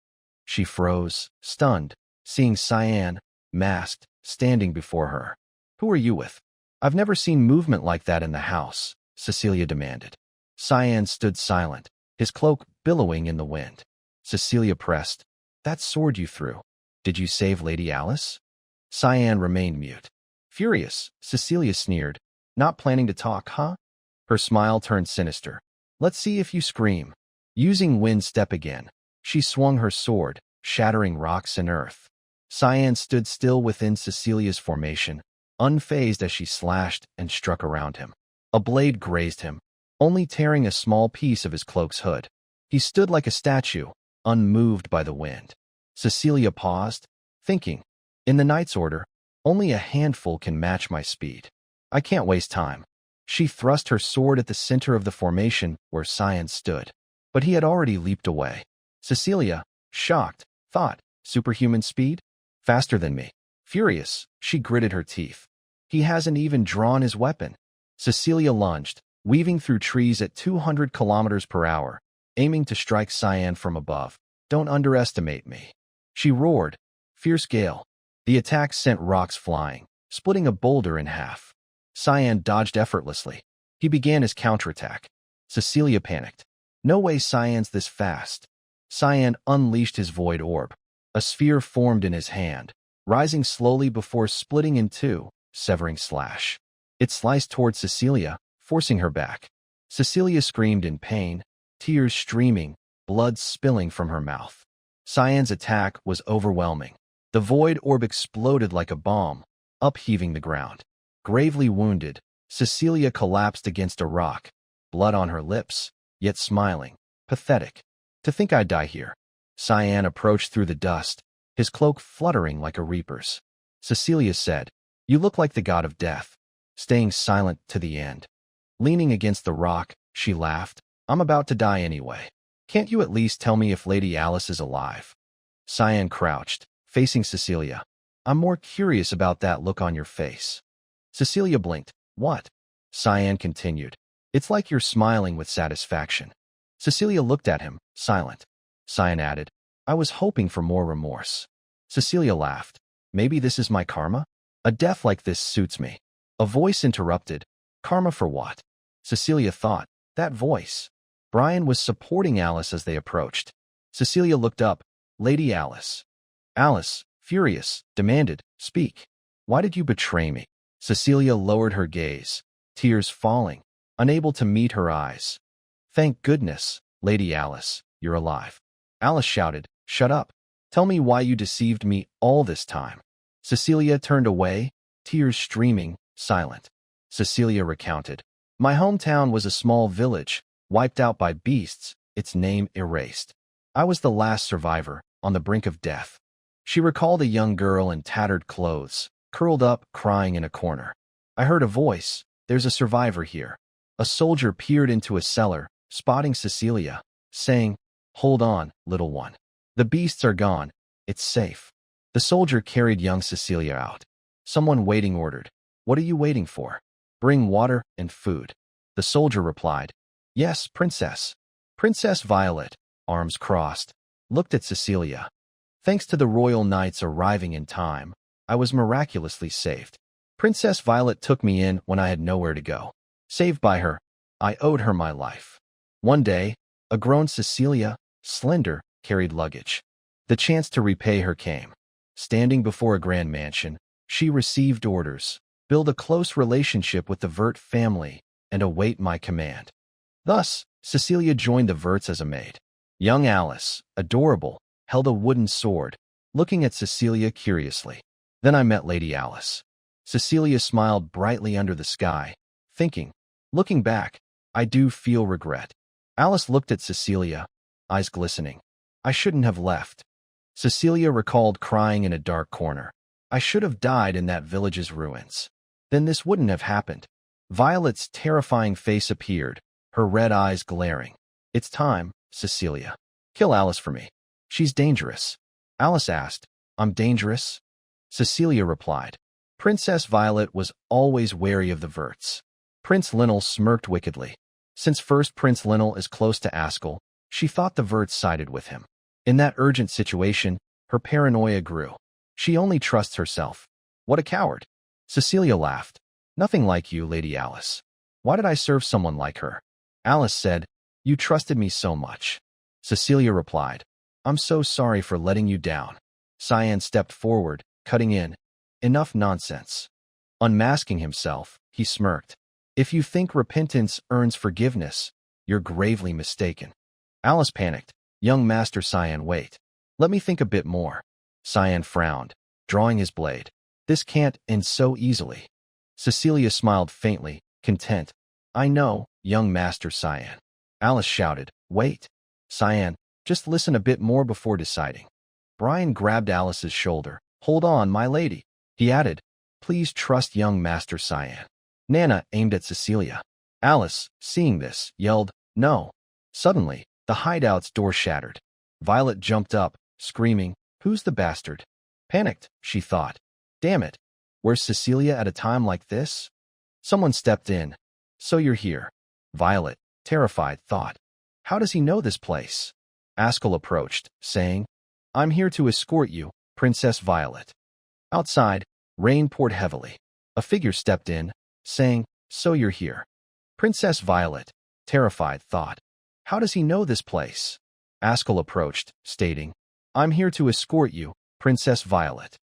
She froze, stunned, seeing Cyan, masked, standing before her. Who are you with? I've never seen movement like that in the house, Cecilia demanded. Cyan stood silent, his cloak billowing in the wind. Cecilia pressed, That sword you threw. Did you save Lady Alice? Cyan remained mute. Furious, Cecilia sneered, Not planning to talk, huh? Her smile turned sinister. Let's see if you scream. Using wind step again, she swung her sword, shattering rocks and earth. Cyan stood still within Cecilia's formation, unfazed as she slashed and struck around him. A blade grazed him, only tearing a small piece of his cloak's hood. He stood like a statue, unmoved by the wind. Cecilia paused, thinking, In the Knight's Order, only a handful can match my speed. I can't waste time. She thrust her sword at the center of the formation where Cyan stood, but he had already leaped away. Cecilia, shocked, thought, Superhuman speed? Faster than me. Furious, she gritted her teeth. He hasn't even drawn his weapon. Cecilia lunged, weaving through trees at 200 kilometers per hour, aiming to strike Cyan from above. Don't underestimate me. She roared. Fierce gale. The attack sent rocks flying, splitting a boulder in half. Cyan dodged effortlessly. He began his counterattack. Cecilia panicked. No way Cyan's this fast. Cyan unleashed his void orb. A sphere formed in his hand, rising slowly before splitting in two, severing slash. It sliced toward Cecilia, forcing her back. Cecilia screamed in pain, tears streaming, blood spilling from her mouth. Cyan's attack was overwhelming. The void orb exploded like a bomb, upheaving the ground. Gravely wounded, Cecilia collapsed against a rock, blood on her lips, yet smiling. Pathetic. To think I'd die here. Cyan approached through the dust, his cloak fluttering like a reaper's. Cecilia said, You look like the god of death. Staying silent to the end. Leaning against the rock, she laughed. I'm about to die anyway. Can't you at least tell me if Lady Alice is alive? Cyan crouched, facing Cecilia. I'm more curious about that look on your face. Cecilia blinked. What? Cyan continued. It's like you're smiling with satisfaction. Cecilia looked at him, silent. Cyan added, I was hoping for more remorse. Cecilia laughed. Maybe this is my karma? A death like this suits me. A voice interrupted. Karma for what? Cecilia thought. That voice. Brian was supporting Alice as they approached. Cecilia looked up. Lady Alice. Alice, furious, demanded, Speak. Why did you betray me? Cecilia lowered her gaze, tears falling, unable to meet her eyes. Thank goodness, Lady Alice, you're alive. Alice shouted, Shut up. Tell me why you deceived me all this time. Cecilia turned away, tears streaming, silent. Cecilia recounted. My hometown was a small village, wiped out by beasts, its name erased. I was the last survivor, on the brink of death. She recalled a young girl in tattered clothes, curled up, crying in a corner. I heard a voice, There's a survivor here. A soldier peered into a cellar, spotting Cecilia, saying, Hold on, little one. The beasts are gone. It's safe. The soldier carried young Cecilia out. Someone waiting ordered, What are you waiting for? Bring water and food. The soldier replied, Yes, princess. Princess Violet, arms crossed, looked at Cecilia. Thanks to the royal knights arriving in time, I was miraculously saved. Princess Violet took me in when I had nowhere to go. Saved by her, I owed her my life. One day, a grown Cecilia, slender, carried luggage. The chance to repay her came. Standing before a grand mansion, she received orders, build a close relationship with the Vert family, and await my command. Thus, Cecilia joined the Verts as a maid. Young Alice, adorable, held a wooden sword, looking at Cecilia curiously. Then I met Lady Alice. Cecilia smiled brightly under the sky, thinking, Looking back, I do feel regret. Alice looked at Cecilia, eyes glistening. I shouldn't have left. Cecilia recalled crying in a dark corner. I should have died in that village's ruins. Then this wouldn't have happened. Violet's terrifying face appeared, her red eyes glaring. It's time, Cecilia. Kill Alice for me. She's dangerous. Alice asked, I'm dangerous? Cecilia replied. Princess Violet was always wary of the Verts. Prince Linnell smirked wickedly. Since first Prince Linnell is close to Askel, she thought the Verts sided with him. In that urgent situation, her paranoia grew. She only trusts herself. What a coward. Cecilia laughed. Nothing like you, Lady Alice. Why did I serve someone like her? Alice said, You trusted me so much. Cecilia replied, I'm so sorry for letting you down. Cyan stepped forward, cutting in. Enough nonsense. Unmasking himself, he smirked. If you think repentance earns forgiveness, you're gravely mistaken. Alice panicked. Young Master Cyan, wait. Let me think a bit more. Cyan frowned, drawing his blade. This can't end so easily. Cecilia smiled faintly, content. I know, young Master Cyan. Alice shouted, Wait. Cyan, just listen a bit more before deciding. Brian grabbed Alice's shoulder. Hold on, my lady. He added, Please trust young Master Cyan. Nana aimed at Cecilia. Alice, seeing this, yelled, No. Suddenly, the hideout's door shattered. Violet jumped up, screaming, Who's the bastard? Panicked, she thought. Damn it. Where's Cecilia at a time like this? Someone stepped in. So you're here. Violet, terrified, thought. How does he know this place? Askel approached, saying, I'm here to escort you, Princess Violet. Outside, rain poured heavily. A figure stepped in, saying, So you're here. Princess Violet, terrified, thought. How does he know this place? Askel approached, stating, I'm here to escort you, Princess Violet.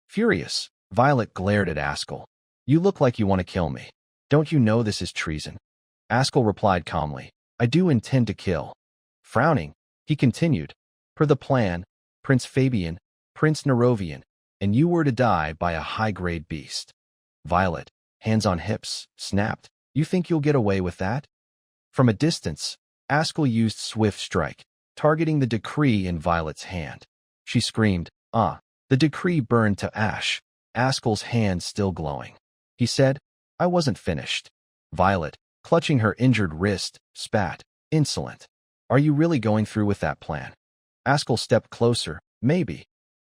Furious, Violet glared at Askel. You look like you want to kill me. Don't you know this is treason? Askel replied calmly, I do intend to kill. Frowning, he continued, Per the plan, Prince Fabian, Prince Nerovian, and you were to die by a high-grade beast. Violet, hands on hips, snapped, You think you'll get away with that? From a distance, Askel used Swift Strike, targeting the decree in Violet's hand. She screamed, Ah! The decree burned to ash, Askel's hand still glowing. He said, I wasn't finished. Violet, clutching her injured wrist, spat, Insolent. Are you really going through with that plan? Askell stepped closer. Maybe.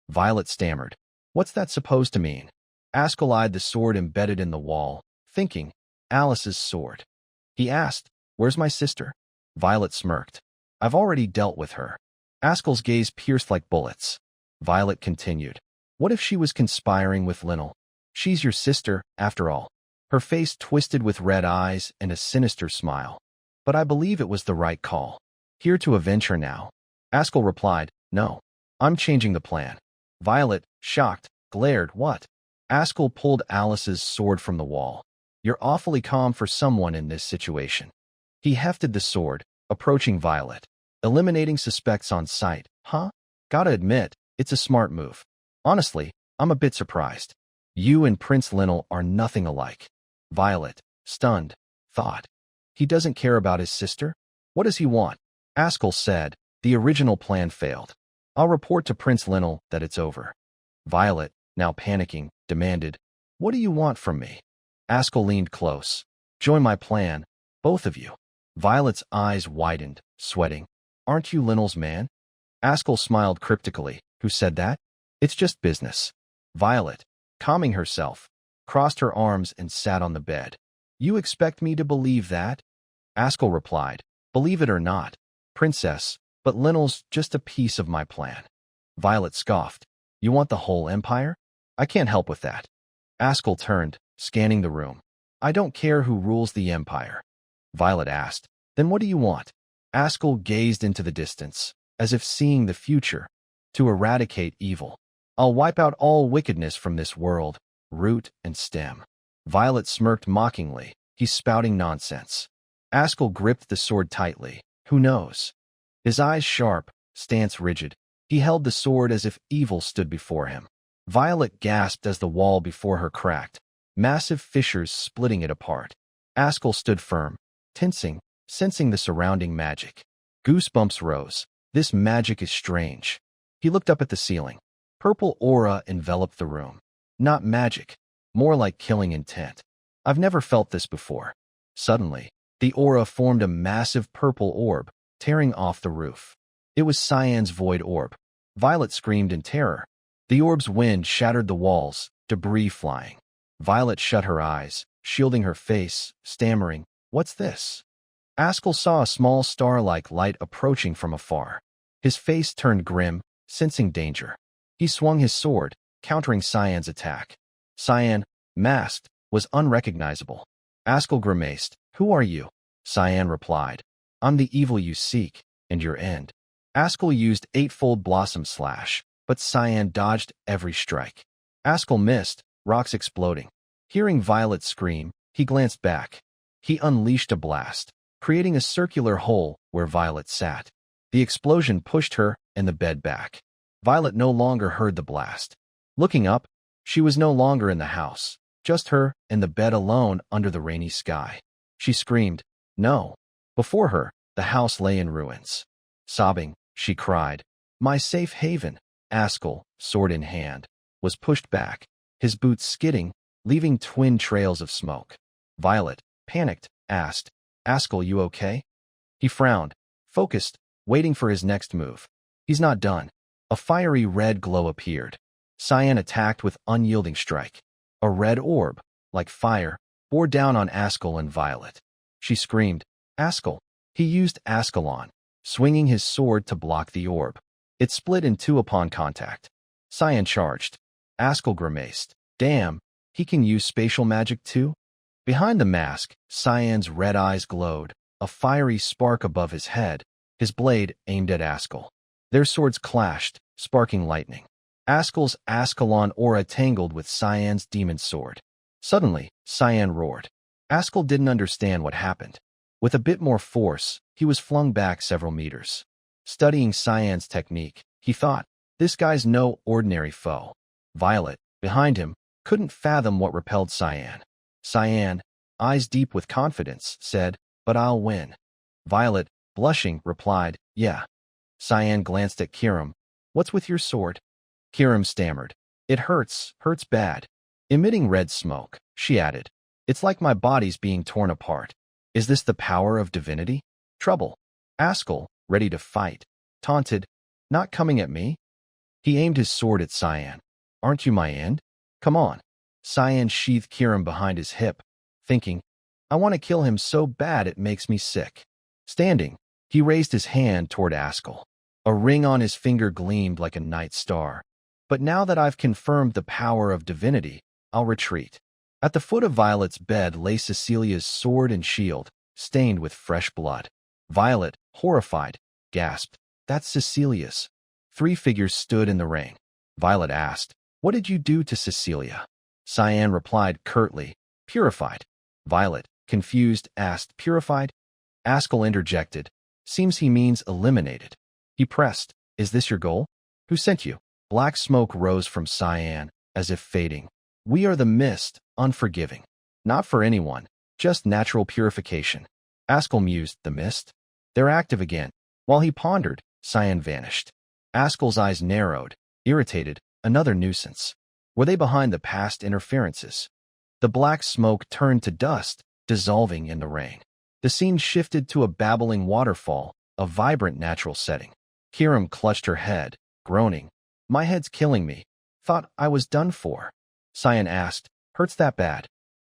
Violet stammered. What's that supposed to mean? Askell eyed the sword embedded in the wall, thinking, Alice's sword. He asked, Where's my sister? Violet smirked. I've already dealt with her. Askell's gaze pierced like bullets. Violet continued. What if she was conspiring with Linnell? She's your sister, after all. Her face twisted with red eyes and a sinister smile. But I believe it was the right call. Here to avenge her now. Askell replied, No. I'm changing the plan. Violet, shocked, glared. What? Askell pulled Alice's sword from the wall. You're awfully calm for someone in this situation. He hefted the sword, approaching Violet. Eliminating suspects on sight. Huh? Gotta admit, it's a smart move. Honestly, I'm a bit surprised. You and Prince Linnell are nothing alike. Violet, stunned, thought. He doesn't care about his sister? What does he want? Askell said, the original plan failed. I'll report to Prince Linnell that it's over. Violet, now panicking, demanded, What do you want from me? Askell leaned close. Join my plan, both of you. Violet's eyes widened, sweating. Aren't you Linnell's man? Askell smiled cryptically. Who said that? It's just business. Violet, calming herself, crossed her arms and sat on the bed. You expect me to believe that? Askell replied, Believe it or not, Princess, but Linnell's just a piece of my plan. Violet scoffed. You want the whole empire? I can't help with that. Askell turned, scanning the room. I don't care who rules the empire. Violet asked, Then what do you want? Askell gazed into the distance, as if seeing the future. To eradicate evil. I'll wipe out all wickedness from this world, root and stem. Violet smirked mockingly. He's spouting nonsense. Askell gripped the sword tightly. Who knows? His eyes sharp, stance rigid. He held the sword as if evil stood before him. Violet gasped as the wall before her cracked, massive fissures splitting it apart. Askell stood firm, tensing, sensing the surrounding magic. Goosebumps rose. This magic is strange. He looked up at the ceiling. Purple aura enveloped the room. Not magic, more like killing intent. I've never felt this before. Suddenly, the aura formed a massive purple orb, tearing off the roof. It was Cyan's void orb. Violet screamed in terror. The orb's wind shattered the walls, debris flying. Violet shut her eyes, shielding her face, stammering, What's this? Askell saw a small star-like light approaching from afar. His face turned grim, sensing danger. He swung his sword, countering Cyan's attack. Cyan, masked, was unrecognizable. Askell grimaced. Who are you? Cyan replied. I'm the evil you seek, and your end. Askell used eightfold blossom slash, but Cyan dodged every strike. Askell missed, rocks exploding. Hearing Violet scream, he glanced back. He unleashed a blast, creating a circular hole where Violet sat. The explosion pushed her and the bed back. Violet no longer heard the blast. Looking up, she was no longer in the house, just her and the bed alone under the rainy sky. She screamed, No. Before her, the house lay in ruins. Sobbing, she cried, My safe haven. Askell, sword in hand, was pushed back, his boots skidding, leaving twin trails of smoke. Violet, panicked, asked, Askell, you okay? He frowned, focused, waiting for his next move. He's not done. A fiery red glow appeared. Cyan attacked with unyielding strike. A red orb, like fire, bore down on Askell and Violet. She screamed, Askell. He used Ascalon, swinging his sword to block the orb. It split in two upon contact. Cyan charged. Askell grimaced. Damn, he can use spatial magic too? Behind the mask, Cyan's red eyes glowed, a fiery spark above his head, his blade aimed at Askell. Their swords clashed, sparking lightning. Askell's Ascalon aura tangled with Cyan's demon sword. Suddenly, Cyan roared. Askell didn't understand what happened. With a bit more force, he was flung back several meters. Studying Cyan's technique, he thought, this guy's no ordinary foe. Violet, behind him, couldn't fathom what repelled Cyan. Cyan, eyes deep with confidence, said, But I'll win. Violet, blushing, replied, Yeah. Cyan glanced at Kiram. What's with your sword? Kiram stammered. It hurts bad. Emitting red smoke, she added. It's like my body's being torn apart. Is this the power of divinity? Trouble. Askell, ready to fight, taunted, "Not coming at me?" He aimed his sword at Cyan. "Aren't you my end? Come on." Cyan sheathed Kirim behind his hip, thinking, "I want to kill him so bad it makes me sick." Standing, he raised his hand toward Askell. A ring on his finger gleamed like a night star. "But now that I've confirmed the power of divinity, I'll retreat." At the foot of Violet's bed lay Cecilia's sword and shield, stained with fresh blood. Violet, horrified, gasped, "That's Cecilia's." 3 figures stood in the ring. Violet asked, "What did you do to Cecilia?" Cyan replied curtly, "Purified." Violet, confused, asked, "Purified?" Askell interjected, "Seems he means eliminated." He pressed, "Is this your goal? Who sent you?" Black smoke rose from Cyan, as if fading. "We are the mist, unforgiving. Not for anyone, just natural purification." Askell mused, "The mist? They're active again." While he pondered, Cyan vanished. Askell's eyes narrowed, irritated, another nuisance. Were they behind the past interferences? The black smoke turned to dust, dissolving in the rain. The scene shifted to a babbling waterfall, a vibrant natural setting. Kirim clutched her head, groaning, "My head's killing me. Thought I was done for." Cyan asked, "Hurts that bad?"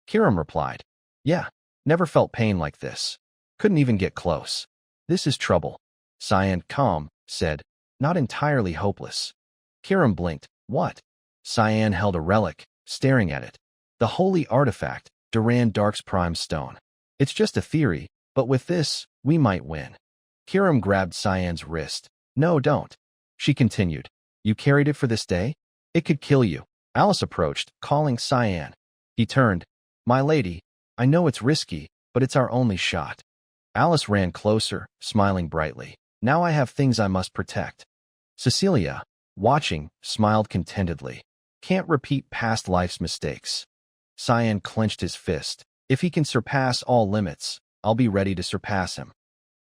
Kirim replied, "Yeah, never felt pain like this. Couldn't even get close. This is trouble." Cyan, calm, said, "Not entirely hopeless." Kirim blinked, "What?" Cyan held a relic, staring at it. The holy artifact, Duran Dark's prime stone. "It's just a theory, but with this, we might win." Kirim grabbed Cyan's wrist. "No, don't." She continued, "You carried it for this day? It could kill you." Alice approached, calling Cyan. He turned, "My lady, I know it's risky, but it's our only shot." Alice ran closer, smiling brightly. "Now I have things I must protect." Cecilia, watching, smiled contentedly. "Can't repeat past life's mistakes." Cyan clenched his fist. "If he can surpass all limits, I'll be ready to surpass him."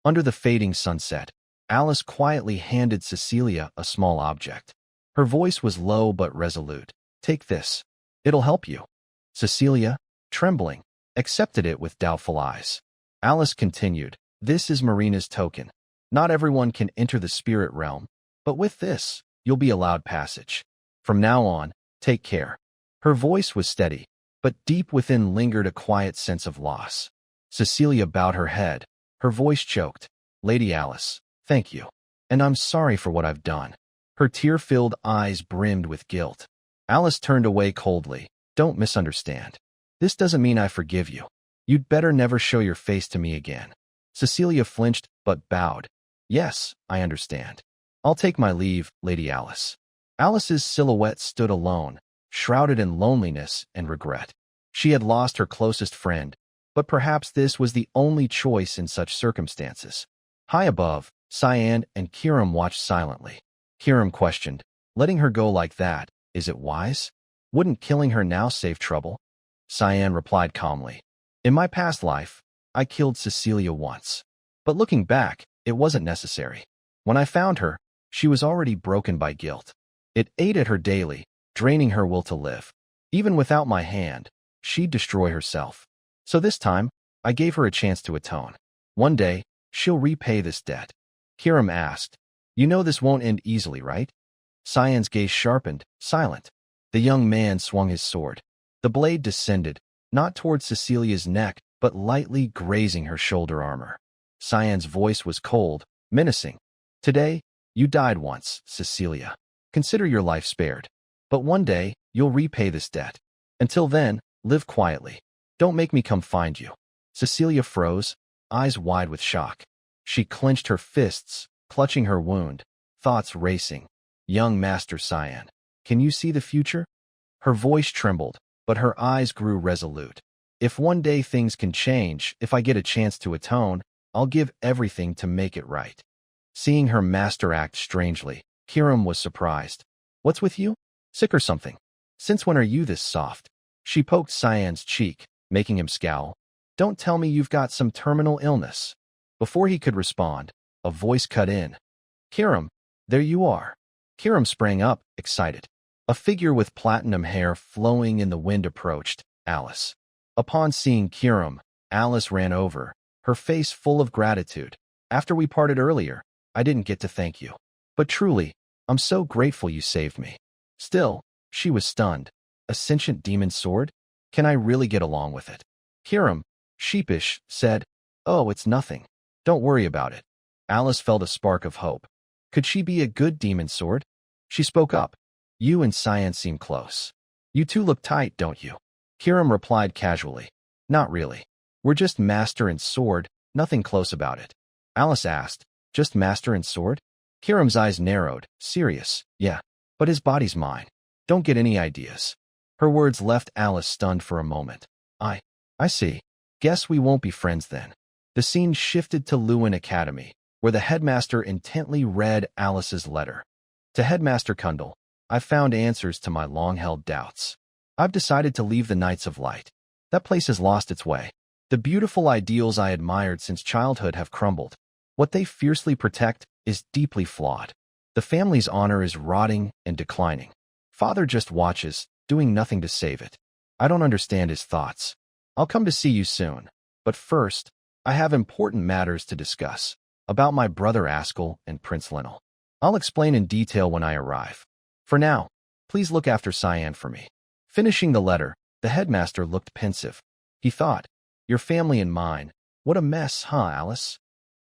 Under the fading sunset, Alice quietly handed Cecilia a small object. Her voice was low but resolute. "Take this. It'll help you." Cecilia, trembling, accepted it with doubtful eyes. Alice continued, "This is Marina's token. Not everyone can enter the spirit realm, but with this, you'll be allowed passage. From now on, take care." Her voice was steady, but deep within lingered a quiet sense of loss. Cecilia bowed her head. Her voice choked. "Lady Alice, thank you. And I'm sorry for what I've done." Her tear-filled eyes brimmed with guilt. Alice turned away coldly. "Don't misunderstand. This doesn't mean I forgive you. You'd better never show your face to me again." Cecilia flinched, but bowed. "Yes, I understand. I'll take my leave, Lady Alice." Alice's silhouette stood alone, shrouded in loneliness and regret. She had lost her closest friend, but perhaps this was the only choice in such circumstances. High above, Cyan and Kirim watched silently. Kirim questioned, "Letting her go like that, is it wise? Wouldn't killing her now save trouble?" Cyan replied calmly, "In my past life, I killed Cecilia once. But looking back, it wasn't necessary. When I found her, she was already broken by guilt. It ate at her daily, draining her will to live. Even without my hand, she'd destroy herself. So this time, I gave her a chance to atone. One day, she'll repay this debt." Kirim asked, "You know this won't end easily, right?" Cyan's gaze sharpened, silent. The young man swung his sword. The blade descended, not toward Cecilia's neck, but lightly grazing her shoulder armor. Cyan's voice was cold, menacing. "Today, you died once, Cecilia. Consider your life spared. But one day, you'll repay this debt. Until then, live quietly. Don't make me come find you." Cecilia froze, eyes wide with shock. She clenched her fists, clutching her wound, thoughts racing. "Young Master Cyan, can you see the future?" Her voice trembled, but her eyes grew resolute. "If one day things can change, if I get a chance to atone, I'll give everything to make it right." Seeing her master act strangely, Kirim was surprised. "What's with you? Sick or something? Since when are you this soft?" She poked Cyan's cheek, making him scowl. "Don't tell me you've got some terminal illness." Before he could respond, a voice cut in. "Kirim, there you are." Kirim sprang up, excited. A figure with platinum hair flowing in the wind approached, Alice. Upon seeing Kirim, Alice ran over, her face full of gratitude. "After we parted earlier, I didn't get to thank you. But truly, I'm so grateful you saved me. Still, she was stunned. A sentient demon sword? Can I really get along with it? Kiram, sheepish, said, "Oh, it's nothing. Don't worry about it." Alice felt a spark of hope. Could she be a good demon sword? She spoke up. "You and Cyan seem close. You two look tight, don't you?" Kiram replied casually. "Not really. We're just master and sword, nothing close about it." Alice asked, "Just master and sword?" Kiram's eyes narrowed. "Serious, yeah. But his body's mine. Don't get any ideas." Her words left Alice stunned for a moment. I see. Guess we won't be friends then." The scene shifted to Lewin Academy, where the headmaster intently read Alice's letter. To Headmaster Kundal, "I've found answers to my long-held doubts. I've decided to leave the Knights of Light. That place has lost its way. The beautiful ideals I admired since childhood have crumbled. What they fiercely protect is deeply flawed. The family's honor is rotting and declining. Father just watches, doing nothing to save it. I don't understand his thoughts. I'll come to see you soon. But first, I have important matters to discuss about my brother Askell and Prince Linnell. I'll explain in detail when I arrive. For now, please look after Cyan for me." Finishing the letter, the headmaster looked pensive. He thought, "Your family and mine. What a mess, huh, Alice?"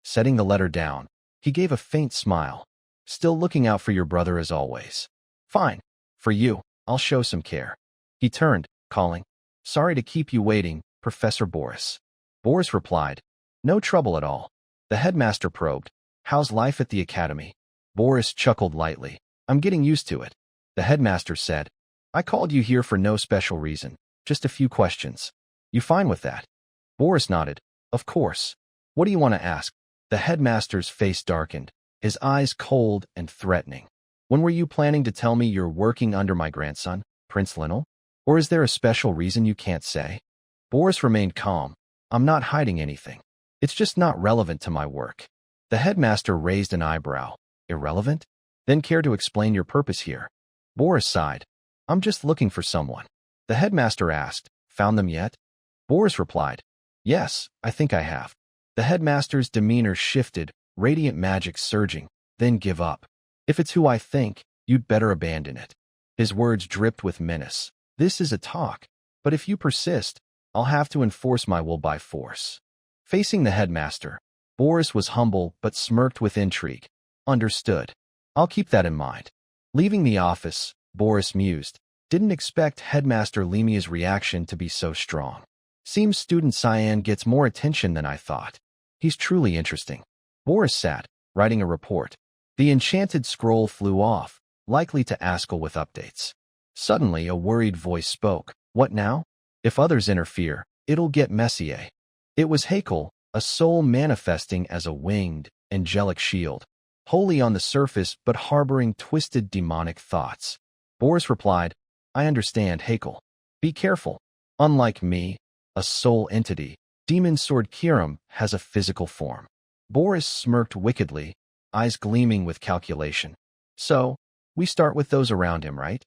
Setting the letter down, he gave a faint smile. "Still looking out for your brother as always." "Fine. For you, I'll show some care." He turned, calling, "Sorry to keep you waiting, Professor Boris." Boris replied, "No trouble at all." The headmaster probed, "How's life at the academy?" Boris chuckled lightly. "I'm getting used to it." The headmaster said, "I called you here for no special reason, just a few questions. You fine with that?" Boris nodded. "Of course. What do you want to ask?" The headmaster's face darkened, his eyes cold and threatening. "When were you planning to tell me you're working under my grandson, Prince Linnell? Or is there a special reason you can't say?" Boris remained calm. "I'm not hiding anything. It's just not relevant to my work." The headmaster raised an eyebrow. "Irrelevant? Then care to explain your purpose here?" Boris sighed. "I'm just looking for someone." The headmaster asked, "Found them yet?" Boris replied, "Yes, I think I have." The headmaster's demeanor shifted, radiant magic surging. "Then give up. If it's who I think, you'd better abandon it." His words dripped with menace. "This is a talk, but if you persist, I'll have to enforce my will by force." Facing the headmaster, Boris was humble but smirked with intrigue. "Understood. I'll keep that in mind." Leaving the office, Boris mused. Didn't expect Headmaster Lemia's reaction to be so strong. Seems student Cyan gets more attention than I thought. He's truly interesting. Boris sat, writing a report. The enchanted scroll flew off, likely to Askell with updates. Suddenly, a worried voice spoke. "What now? If others interfere, it'll get messy, eh?" It was Hakel, a soul manifesting as a winged, angelic shield, wholly on the surface but harboring twisted demonic thoughts. Boris replied, "I understand, Hakel. Be careful. Unlike me, a soul entity, Demon Sword Kiram has a physical form." Boris smirked wickedly, eyes gleaming with calculation. "So, we start with those around him, right?"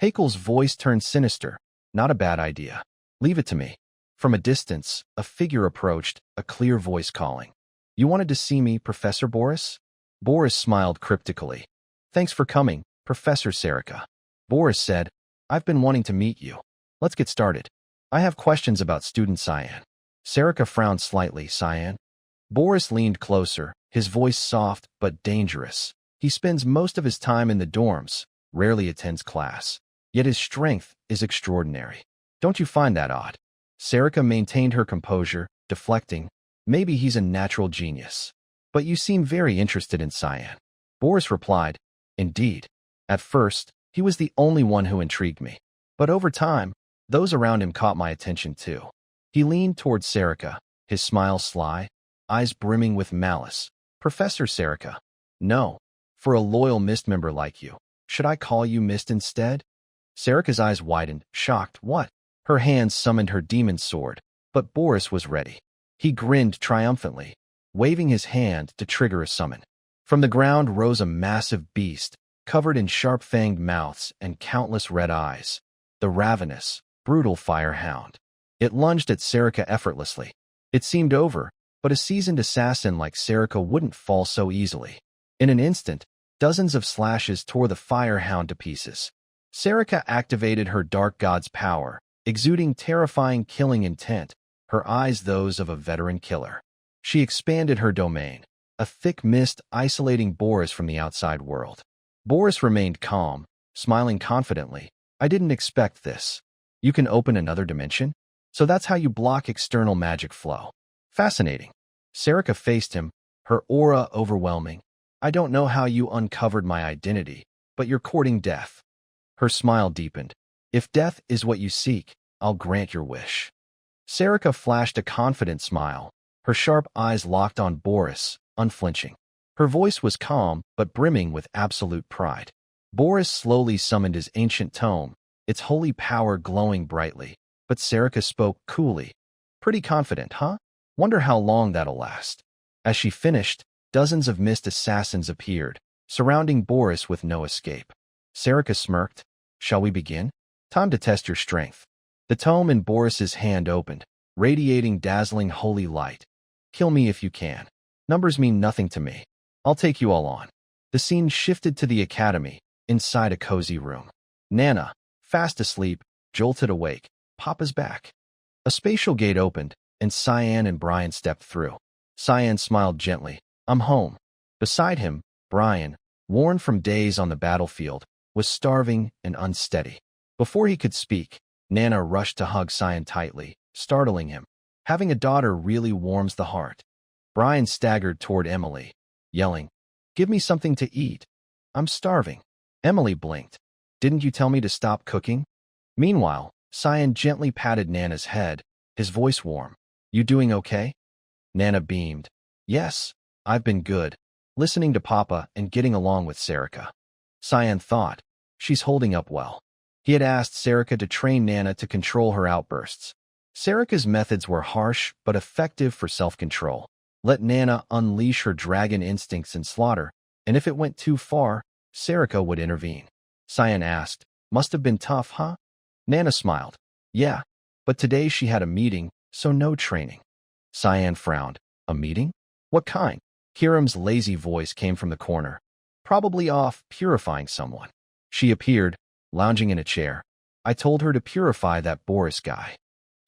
Hakel's voice turned sinister. "Not a bad idea. Leave it to me." From a distance, a figure approached, a clear voice calling. "You wanted to see me, Professor Boris?" Boris smiled cryptically. "Thanks for coming, Professor Sarika." Boris said, "I've been wanting to meet you. Let's get started. I have questions about student Cyan." Sarika frowned slightly. "Cyan?" Boris leaned closer, his voice soft but dangerous. "He spends most of his time in the dorms, rarely attends class. Yet his strength is extraordinary. Don't you find that odd?" Sarika maintained her composure, deflecting. "Maybe he's a natural genius. But you seem very interested in Cyan." Boris replied, "Indeed. At first, he was the only one who intrigued me. But over time, those around him caught my attention too." He leaned toward Sarika, his smile sly, eyes brimming with malice. "Professor Sarika." "No. For a loyal Mist member like you. Should I call you Mist instead?" Sarika's eyes widened, shocked. "What?" Her hands summoned her demon sword, but Boris was ready. He grinned triumphantly, waving his hand to trigger a summon. From the ground rose a massive beast, covered in sharp-fanged mouths and countless red eyes. The ravenous, brutal fire hound. It lunged at Sarika effortlessly. It seemed over, but a seasoned assassin like Sarika wouldn't fall so easily. In an instant, dozens of slashes tore the firehound to pieces. Sarika activated her dark god's power, exuding terrifying killing intent, her eyes those of a veteran killer. She expanded her domain, a thick mist isolating Boris from the outside world. Boris remained calm, smiling confidently. I didn't expect this. You can open another dimension? So that's how you block external magic flow. Fascinating. Sarika faced him, her aura overwhelming. I don't know how you uncovered my identity, but you're courting death. Her smile deepened. If death is what you seek, I'll grant your wish. Sarika flashed a confident smile, her sharp eyes locked on Boris, unflinching. Her voice was calm, but brimming with absolute pride. Boris slowly summoned his ancient tome, its holy power glowing brightly, but Sarika spoke coolly. Pretty confident, huh? Wonder how long that'll last. As she finished, dozens of mist assassins appeared, surrounding Boris with no escape. Sarika smirked. Shall we begin? Time to test your strength. The tome in Boris's hand opened, radiating dazzling holy light. Kill me if you can. Numbers mean nothing to me. I'll take you all on. The scene shifted to the academy, inside a cozy room. Nana, fast asleep, jolted awake. Papa's back. A spatial gate opened, and Cyan and Brian stepped through. Cyan smiled gently. I'm home. Beside him, Brian, worn from days on the battlefield, was starving and unsteady. Before he could speak, Nana rushed to hug Cyan tightly, startling him. Having a daughter really warms the heart. Brian staggered toward Emily, yelling, Give me something to eat. I'm starving. Emily blinked. Didn't you tell me to stop cooking? Meanwhile, Cyan gently patted Nana's head, his voice warm. You doing okay? Nana beamed. Yes, I've been good, listening to Papa and getting along with Sarika. Cyan thought, she's holding up well. He had asked Sarika to train Nana to control her outbursts. Sarika's methods were harsh but effective for self-control. Let Nana unleash her dragon instincts and slaughter, and if it went too far, Sarika would intervene. Cyan asked, Must have been tough, huh? Nana smiled. Yeah, but today she had a meeting, so no training. Cyan frowned. A meeting? What kind? Kiram's lazy voice came from the corner. Probably off purifying someone. She appeared, lounging in a chair. I told her to purify that Boris guy.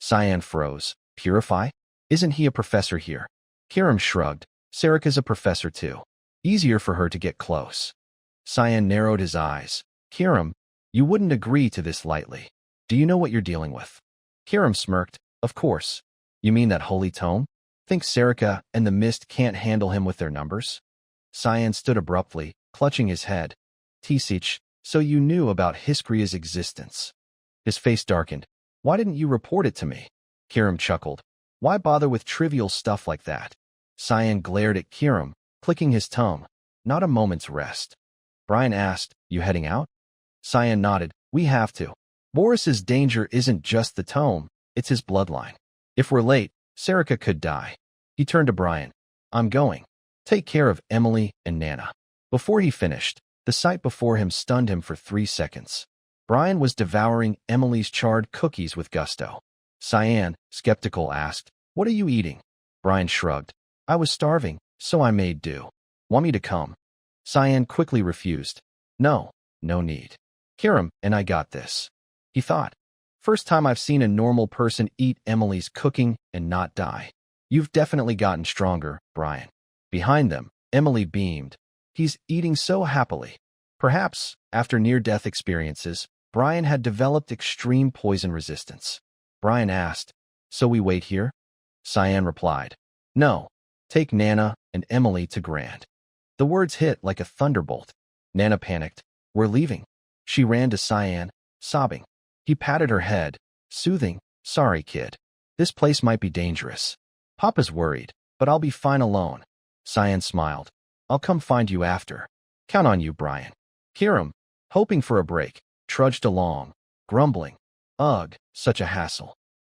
Cyan froze. Purify? Isn't he a professor here? Kiram shrugged. Sarika's a professor too. Easier for her to get close. Cyan narrowed his eyes. Kiram, you wouldn't agree to this lightly. Do you know what you're dealing with? Kiram smirked. Of course. You mean that holy tome? Think Sarika and the mist can't handle him with their numbers? Cyan stood abruptly, clutching his head. Tisich, so you knew about Hiskria's existence. His face darkened. Why didn't you report it to me? Kiram chuckled. Why bother with trivial stuff like that? Cyan glared at Kiram, clicking his tongue. Not a moment's rest. Brian asked, You heading out? Cyan nodded. We have to. Boris's danger isn't just the tome, it's his bloodline. If we're late, Sarika could die. He turned to Brian. I'm going. Take care of Emily and Nana. Before he finished, the sight before him stunned him for 3 seconds. Brian was devouring Emily's charred cookies with gusto. Cyan, skeptical, asked, What are you eating? Brian shrugged. I was starving, so I made do. Want me to come? Cyan quickly refused. No, no need. Kiram and I got this. He thought. First time I've seen a normal person eat Emily's cooking and not die. You've definitely gotten stronger, Brian. Behind them, Emily beamed. He's eating so happily. Perhaps, after near-death experiences, Brian had developed extreme poison resistance. Brian asked, So we wait here? Cyan replied, No, take Nana and Emily to Grand. The words hit like a thunderbolt. Nana panicked. We're leaving. She ran to Cyan, sobbing. He patted her head, soothing. Sorry, kid. This place might be dangerous. Papa's worried, but I'll be fine alone. Cyan smiled. I'll come find you after. Count on you, Brian. Kiram, hoping for a break, trudged along, grumbling. Ugh, such a hassle.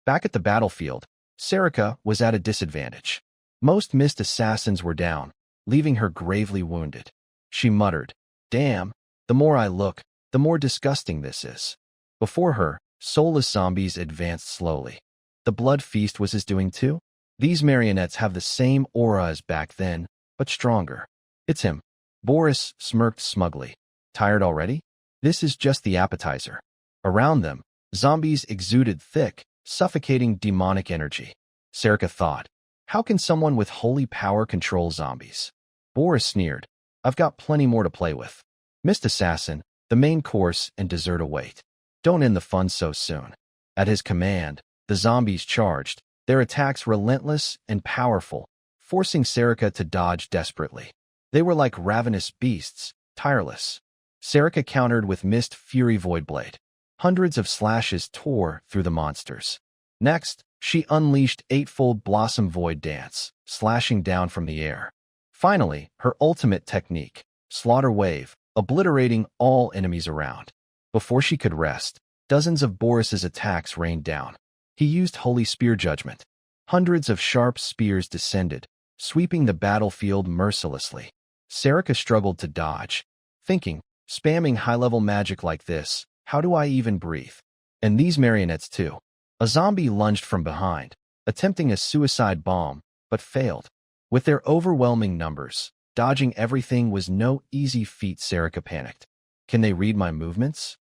Back at the battlefield, Sarika was at a disadvantage. Most mist assassins were down, leaving her gravely wounded. She muttered, Damn, the more I look, the more disgusting this is. Before her, soulless zombies advanced slowly. The blood feast was his doing too? These marionettes have the same aura as back then, but stronger. It's him. Boris smirked smugly. Tired already? This is just the appetizer. Around them, zombies exuded thick, suffocating demonic energy. Serica thought, how can someone with holy power control zombies? Boris sneered, I've got plenty more to play with. Missed Assassin, the main course and dessert await. Don't end the fun so soon. At his command, the zombies charged, their attacks relentless and powerful, forcing Serica to dodge desperately. They were like ravenous beasts, tireless. Serica countered with Mist Fury Voidblade. Hundreds of slashes tore through the monsters. Next, she unleashed Eightfold Blossom Void Dance, slashing down from the air. Finally, her ultimate technique, Slaughter Wave, obliterating all enemies around. Before she could rest, dozens of Boris's attacks rained down. He used Holy Spear Judgment. Hundreds of sharp spears descended, sweeping the battlefield mercilessly. Serica struggled to dodge, thinking, spamming high-level magic like this, how do I even breathe? And these marionettes too. A zombie lunged from behind, attempting a suicide bomb, but failed. With their overwhelming numbers, dodging everything was no easy feat. Serica panicked. Can they read my movements?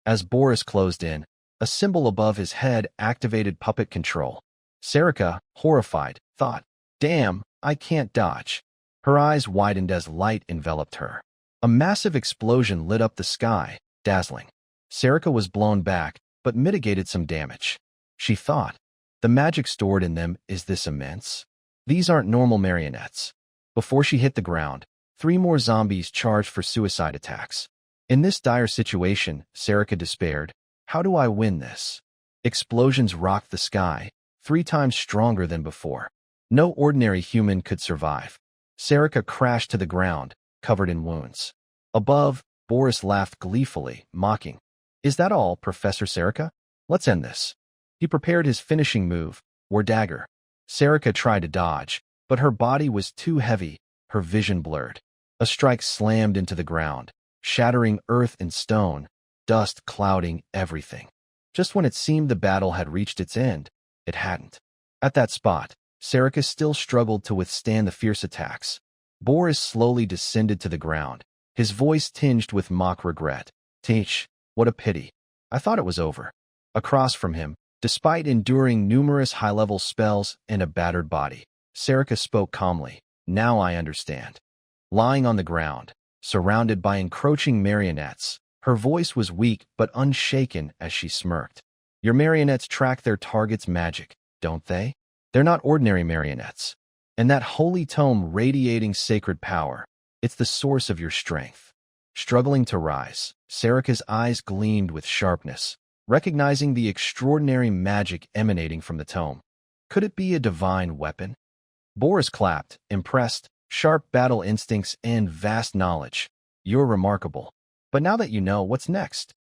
As Boris closed in, a symbol above his head activated puppet control. Serica, horrified, thought, damn, I can't dodge. Her eyes widened as light enveloped her. A massive explosion lit up the sky, dazzling. Serica was blown back, but mitigated some damage. She thought, the magic stored in them is this immense? These aren't normal marionettes. Before she hit the ground, 3 more zombies charged for suicide attacks. In this dire situation, Serica despaired, how do I win this? Explosions rocked the sky, 3 times stronger than before. No ordinary human could survive. Serica crashed to the ground, covered in wounds. Above, Boris laughed gleefully, mocking. Is that all, Professor Serica? Let's end this. He prepared his finishing move, War Dagger. Serica tried to dodge, but her body was too heavy, her vision blurred. A strike slammed into the ground, shattering earth and stone, dust clouding everything. Just when it seemed the battle had reached its end, it hadn't. At that spot, Serica still struggled to withstand the fierce attacks. Boris slowly descended to the ground, his voice tinged with mock regret. Teach, what a pity. I thought it was over. Across from him, despite enduring numerous high-level spells and a battered body, Serica spoke calmly. Now I understand. Lying on the ground, surrounded by encroaching marionettes, her voice was weak but unshaken as she smirked. Your marionettes track their target's magic, don't they? They're not ordinary marionettes. And that holy tome radiating sacred power, it's the source of your strength. Struggling to rise, Serica's eyes gleamed with sharpness, recognizing the extraordinary magic emanating from the tome. Could it be a divine weapon? Boris clapped, impressed, sharp battle instincts and vast knowledge. You're remarkable. But now that you know, what's next?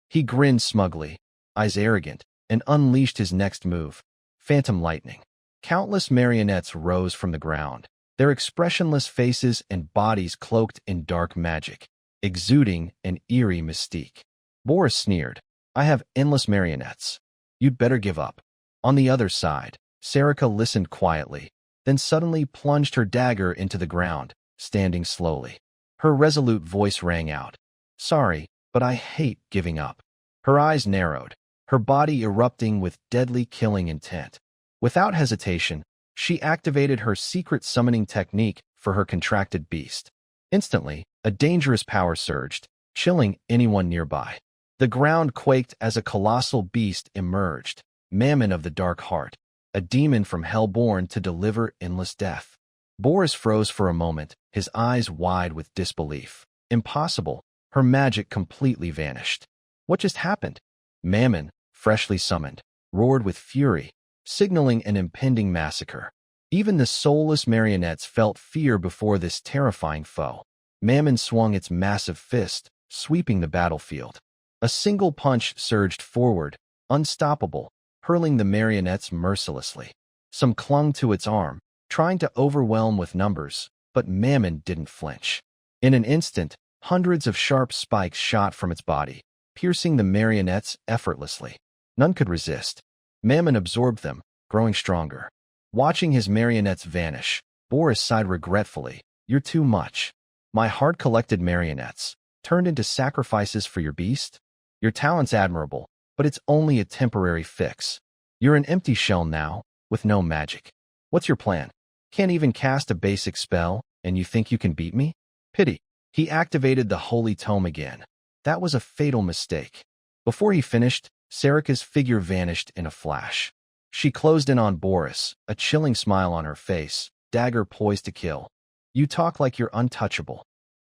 He grinned smugly, eyes arrogant, and unleashed his next move, Phantom Lightning. Countless marionettes rose from the ground, their expressionless faces and bodies cloaked in dark magic, exuding an eerie mystique. Boris sneered, I have endless marionettes. You'd better give up. On the other side, Serica listened quietly, then suddenly plunged her dagger into the ground, standing slowly. Her resolute voice rang out. Sorry, but I hate giving up. Her eyes narrowed, her body erupting with deadly killing intent. Without hesitation, she activated her secret summoning technique for her contracted beast. Instantly, a dangerous power surged, chilling anyone nearby. The ground quaked as a colossal beast emerged, Mammon of the Dark Heart, a demon from hell born to deliver endless death. Boris froze for a moment, his eyes wide with disbelief. Impossible. Her magic completely vanished. What just happened? Mammon, freshly summoned, roared with fury, signaling an impending massacre. Even the soulless marionettes felt fear before this terrifying foe. Mammon swung its massive fist, sweeping the battlefield. A single punch surged forward, unstoppable, hurling the marionettes mercilessly. Some clung to its arm, trying to overwhelm with numbers, but Mammon didn't flinch. In an instant, hundreds of sharp spikes shot from its body, piercing the marionettes effortlessly. None could resist. Mammon absorbed them, growing stronger. Watching his marionettes vanish, Boris sighed regretfully. You're too much. My hard-collected marionettes, turned into sacrifices for your beast? Your talent's admirable, but it's only a temporary fix. You're an empty shell now, with no magic. What's your plan? Can't even cast a basic spell, and you think you can beat me? Pity. He activated the Holy Tome again. That was a fatal mistake. Before he finished, Sarika's figure vanished in a flash. She closed in on Boris, a chilling smile on her face, dagger poised to kill. You talk like you're untouchable.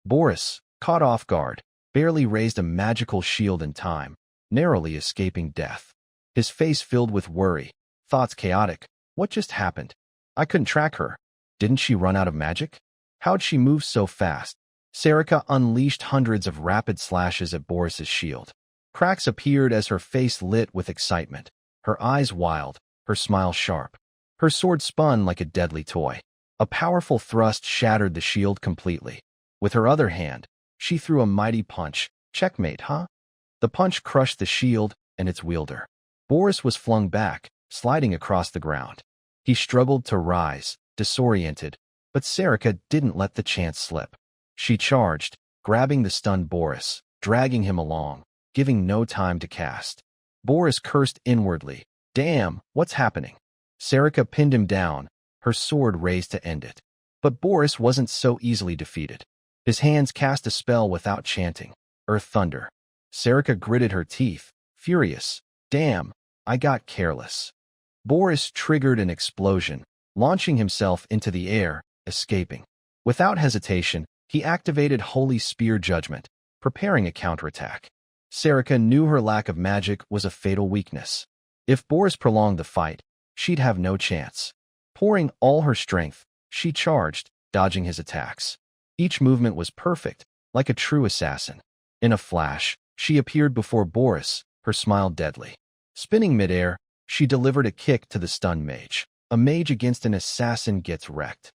Boris, caught off guard, barely raised a magical shield in time, narrowly escaping death. His face filled with worry, thoughts chaotic. What just happened? I couldn't track her. Didn't she run out of magic? How'd she move so fast? Sarika unleashed hundreds of rapid slashes at Boris's shield. Cracks appeared as her face lit with excitement, her eyes wild, her smile sharp. Her sword spun like a deadly toy. A powerful thrust shattered the shield completely. With her other hand, she threw a mighty punch. Checkmate, huh? The punch crushed the shield and its wielder. Boris was flung back, sliding across the ground. He struggled to rise, disoriented, but Sarika didn't let the chance slip. She charged, grabbing the stunned Boris, dragging him along, giving no time to cast. Boris cursed inwardly. Damn, what's happening? Sarika pinned him down, her sword raised to end it. But Boris wasn't so easily defeated. His hands cast a spell without chanting, Earth Thunder. Sarika gritted her teeth, furious. Damn, I got careless. Boris triggered an explosion, launching himself into the air, escaping. Without hesitation, he activated Holy Spear Judgment, preparing a counterattack. Sarika knew her lack of magic was a fatal weakness. If Boris prolonged the fight, she'd have no chance. Pouring all her strength, she charged, dodging his attacks. Each movement was perfect, like a true assassin. In a flash, she appeared before Boris, her smile deadly. Spinning midair, she delivered a kick to the stunned mage. A mage against an assassin gets wrecked.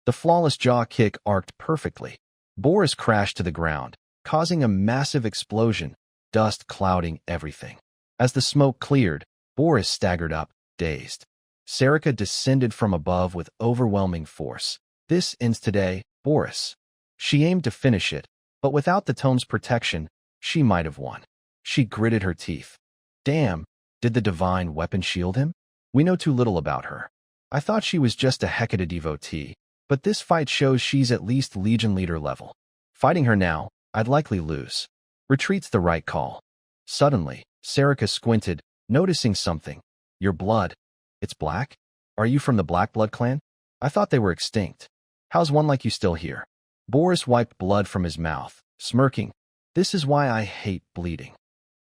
The flawless jaw kick arced perfectly. Boris crashed to the ground, causing a massive explosion, dust clouding everything. As the smoke cleared, Boris staggered up, dazed. Sarika descended from above with overwhelming force. This ends today, Boris. She aimed to finish it, but without the tome's protection, she might have won. She gritted her teeth. Damn, did the divine weapon shield him? We know too little about her. I thought she was just a Hecate devotee, but this fight shows she's at least Legion leader level. Fighting her now, I'd likely lose. Retreat's the right call. Suddenly, Sarika squinted, noticing something. Your blood. It's black? Are you from the Black Blood clan? I thought they were extinct. How's one like you still here? Boris wiped blood from his mouth, smirking. This is why I hate bleeding.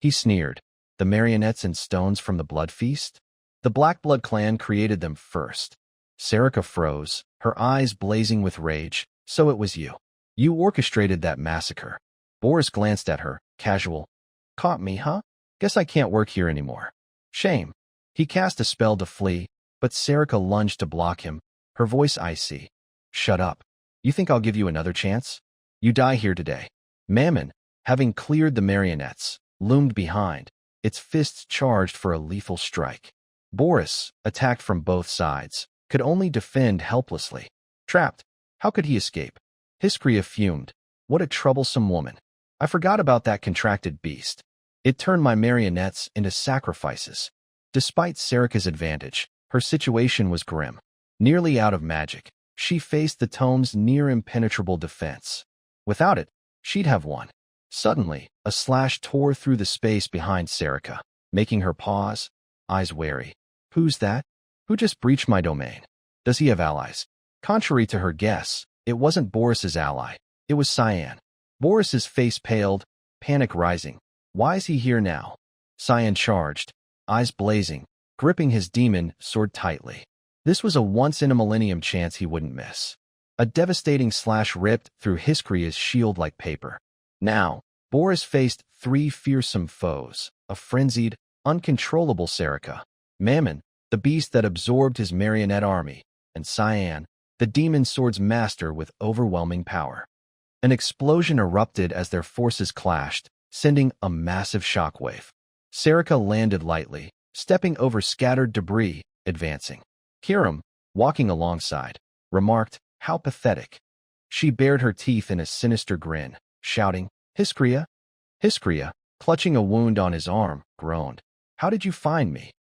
He sneered. The marionettes and stones from the blood feast? The Black Blood clan created them first. Sarika froze, her eyes blazing with rage. So it was you. You orchestrated that massacre. Boris glanced at her, casual. Caught me, huh? Guess I can't work here anymore. Shame. He cast a spell to flee, but Sarika lunged to block him, her voice icy. Shut up. You think I'll give you another chance? You die here today. Mammon, having cleared the marionettes, loomed behind, its fists charged for a lethal strike. Boris, attacked from both sides, could only defend helplessly. Trapped. How could he escape? Hiskria fumed. What a troublesome woman. I forgot about that contracted beast. It turned my marionettes into sacrifices. Despite Sarika's advantage, her situation was grim. Nearly out of magic, she faced the tome's near-impenetrable defense. Without it, she'd have won. Suddenly, a slash tore through the space behind Sarika, making her pause, eyes wary. Who's that? Who just breached my domain? Does he have allies? Contrary to her guess, it wasn't Boris's ally. It was Cyan. Boris's face paled, panic rising. Why is he here now? Cyan charged, eyes blazing, gripping his demon sword tightly. This was a once-in-a-millennium chance he wouldn't miss. A devastating slash ripped through Hiskria's shield like paper. Now, Boris faced three fearsome foes, a frenzied, uncontrollable Sarika, Mammon, the beast that absorbed his marionette army, and Cyan, the demon sword's master with overwhelming power. An explosion erupted as their forces clashed, sending a massive shockwave. Sarika landed lightly, stepping over scattered debris, advancing. Kiram, walking alongside, remarked, "How pathetic." She bared her teeth in a sinister grin, shouting, Hiskria? Hiskria, clutching a wound on his arm, groaned. How did you find me?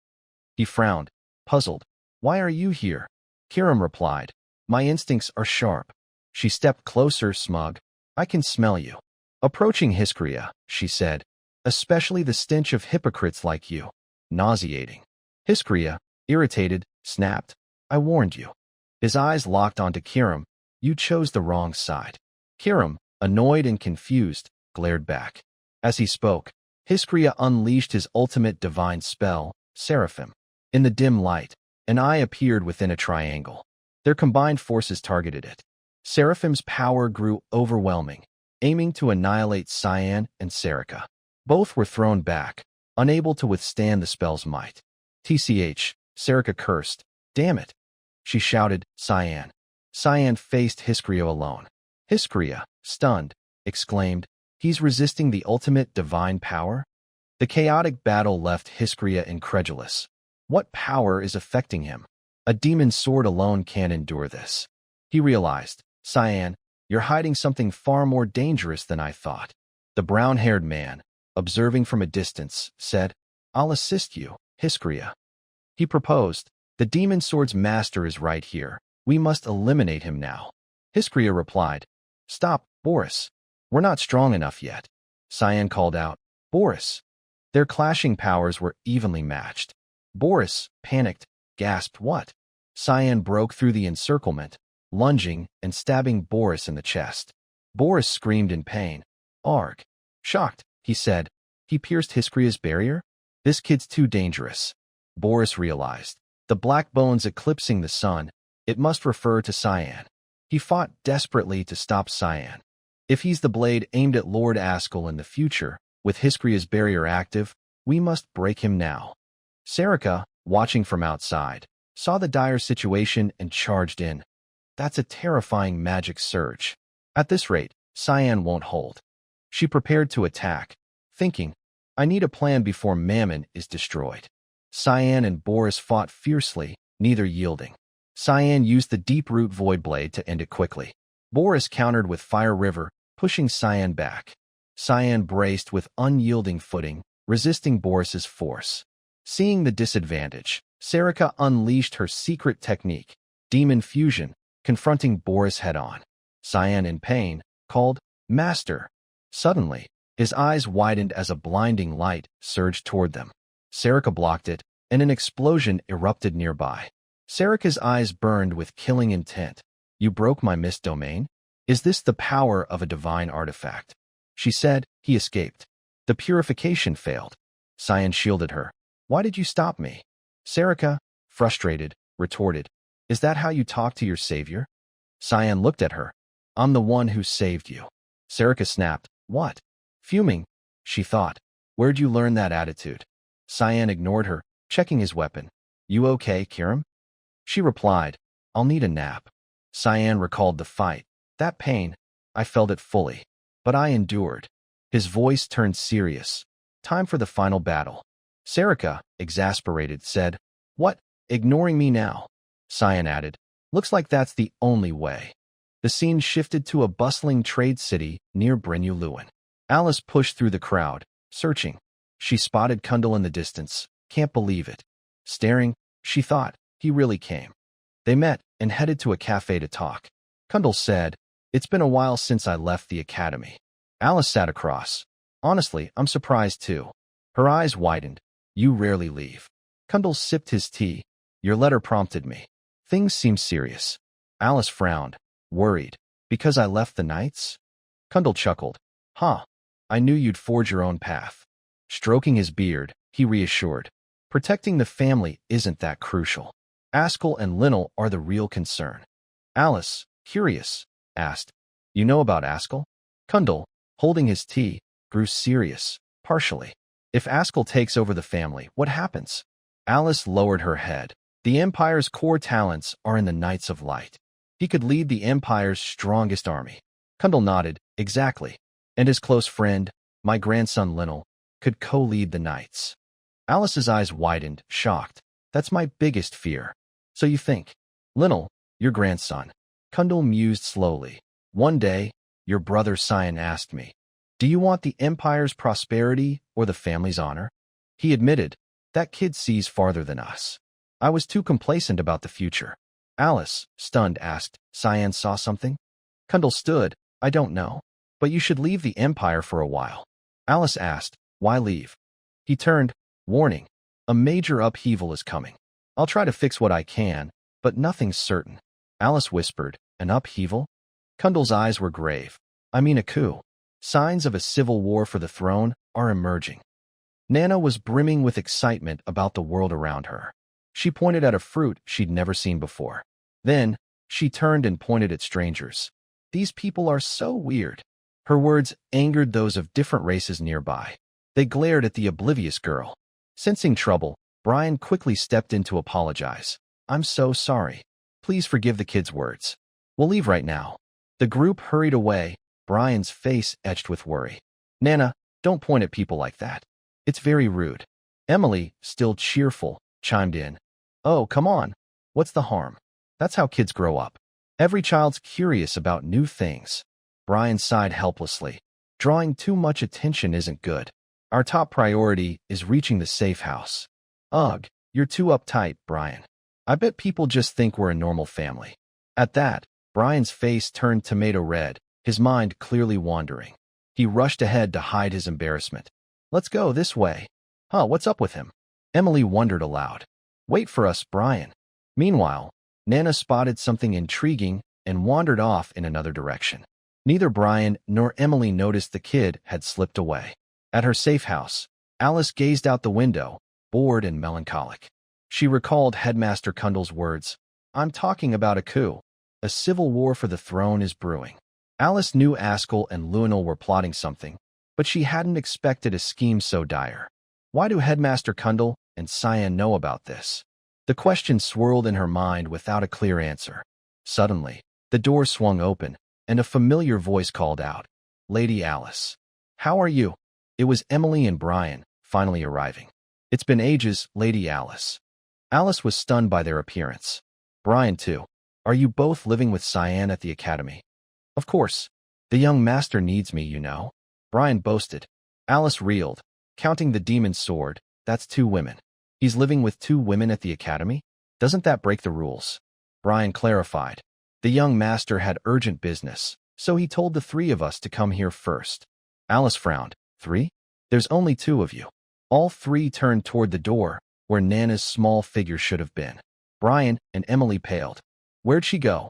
He frowned, puzzled. Why are you here? Kiram replied. My instincts are sharp. She stepped closer, smug. I can smell you. Approaching Hiskria, she said, especially the stench of hypocrites like you. Nauseating. Hiskria, irritated, snapped. I warned you. His eyes locked onto Kiram. You chose the wrong side. Kiram, annoyed and confused, glared back. As he spoke, Hiskria unleashed his ultimate divine spell, Seraphim. In the dim light, an eye appeared within a triangle. Their combined forces targeted it. Seraphim's power grew overwhelming, aiming to annihilate Cyan and Serica. Both were thrown back, unable to withstand the spell's might. TCH, Serica cursed. Damn it! She shouted, Cyan. Cyan faced Hiskria alone. Hiskria, stunned, exclaimed, He's resisting the ultimate divine power? The chaotic battle left Hiskria incredulous. What power is affecting him? A demon sword alone can't endure this. He realized, Cyan, you're hiding something far more dangerous than I thought. The brown-haired man, observing from a distance, said, I'll assist you, Hiskria. He proposed, the demon sword's master is right here. We must eliminate him now. Hiskria replied, Stop, Boris. We're not strong enough yet. Cyan called out, Boris. Their clashing powers were evenly matched. Boris, panicked, gasped what? Cyan broke through the encirclement, lunging and stabbing Boris in the chest. Boris screamed in pain. Arg. Shocked, he said. He pierced Hiskria's barrier? This kid's too dangerous. Boris realized. The black bones eclipsing the sun, it must refer to Cyan. He fought desperately to stop Cyan. If he's the blade aimed at Lord Askel in the future, with Hiskria's barrier active, we must break him now. Serica, watching from outside, saw the dire situation and charged in. That's a terrifying magic surge. At this rate, Cyan won't hold. She prepared to attack, thinking, I need a plan before Mammon is destroyed. Cyan and Boris fought fiercely, neither yielding. Cyan used the deep-root void blade to end it quickly. Boris countered with Fire River, pushing Cyan back. Cyan braced with unyielding footing, resisting Boris's force. Seeing the disadvantage, Serica unleashed her secret technique, Demon Fusion, confronting Boris head-on. Cyan, in pain, called, Master. Suddenly, his eyes widened as a blinding light surged toward them. Serica blocked it, and an explosion erupted nearby. Serica's eyes burned with killing intent. You broke my mist domain? Is this the power of a divine artifact? She said. He escaped. The purification failed. Cyan shielded her. Why did you stop me? Serica, frustrated, retorted. Is that how you talk to your savior? Cyan looked at her. I'm the one who saved you. Serica snapped. What? Fuming, she thought. Where'd you learn that attitude? Cyan ignored her, checking his weapon. You okay, Kiram? She replied, I'll need a nap. Cyan recalled the fight. That pain, I felt it fully. But I endured. His voice turned serious. Time for the final battle. Serica, exasperated, said, What? Ignoring me now? Cyan added, Looks like that's the only way. The scene shifted to a bustling trade city near Brynjuluen. Alice pushed through the crowd, searching. She spotted Kundal in the distance. Can't believe it. Staring, she thought, he really came. They met and headed to a cafe to talk. Kundal said, It's been a while since I left the academy. Alice sat across. Honestly, I'm surprised too. Her eyes widened. You rarely leave. Kundal sipped his tea. Your letter prompted me. Things seem serious. Alice frowned, worried. Because I left the Knights? Kundal chuckled. Huh. I knew you'd forge your own path. Stroking his beard, he reassured. Protecting the family isn't that crucial. Askel and Linnell are the real concern. Alice, curious, asked, You know about Askel? Kundal, holding his tea, grew serious, partially. If Askel takes over the family, what happens? Alice lowered her head. The Empire's core talents are in the Knights of Light. He could lead the Empire's strongest army. Kundal nodded, exactly. And his close friend, my grandson Linnell, could co-lead the Knights. Alice's eyes widened, shocked. That's my biggest fear. So you think. Linnell, your grandson. Kundal mused slowly. One day, your brother Cyan asked me, "Do you want the Empire's prosperity or the family's honor?" He admitted, "That kid sees farther than us." I was too complacent about the future. Alice, stunned, asked, "Cyan saw something?" Kundal stood, "I don't know. But you should leave the Empire for a while." Alice asked, "Why leave?" He turned, warning, "A major upheaval is coming. I'll try to fix what I can, but nothing's certain." Alice whispered, "An upheaval?" Kundal's eyes were grave. "I mean a coup. Signs of a civil war for the throne are emerging." Nana was brimming with excitement about the world around her. She pointed at a fruit she'd never seen before. Then, she turned and pointed at strangers. "These people are so weird." Her words angered those of different races nearby. They glared at the oblivious girl. Sensing trouble, Brian quickly stepped in to apologize. "I'm so sorry. Please forgive the kid's words. We'll leave right now." The group hurried away, Brian's face etched with worry. "Nana, don't point at people like that. It's very rude." Emily, still cheerful, chimed in. "Oh, come on. What's the harm? That's how kids grow up. Every child's curious about new things." Brian sighed helplessly. "Drawing too much attention isn't good. Our top priority is reaching the safe house." "Ugh, you're too uptight, Brian. I bet people just think we're a normal family." At that, Brian's face turned tomato red, his mind clearly wandering. He rushed ahead to hide his embarrassment. "Let's go this way." "Huh, what's up with him?" Emily wondered aloud. "Wait for us, Brian." Meanwhile, Nana spotted something intriguing and wandered off in another direction. Neither Brian nor Emily noticed the kid had slipped away. At her safe house, Alice gazed out the window, bored and melancholic. She recalled Headmaster Kundal's words, "I'm talking about a coup. A civil war for the throne is brewing." Alice knew Askell and Luenel were plotting something, but she hadn't expected a scheme so dire. Why do Headmaster Kundal and Cyan know about this? The question swirled in her mind without a clear answer. Suddenly, the door swung open, and a familiar voice called out, "Lady Alice. How are you?" It was Emily and Brian, finally arriving. "It's been ages, Lady Alice." Alice was stunned by their appearance. Brian, too. "Are you both living with Cyan at the academy?" "Of course. The young master needs me, you know," Brian boasted. Alice reeled, counting the demon's sword. "That's 2 women. He's living with 2 women at the academy? Doesn't that break the rules?" Brian clarified. "The young master had urgent business, so he told the 3 of us to come here first." Alice frowned. 3? There's only 2 of you." All 3 turned toward the door, where Nana's small figure should have been. Brian and Emily paled. "Where'd she go?"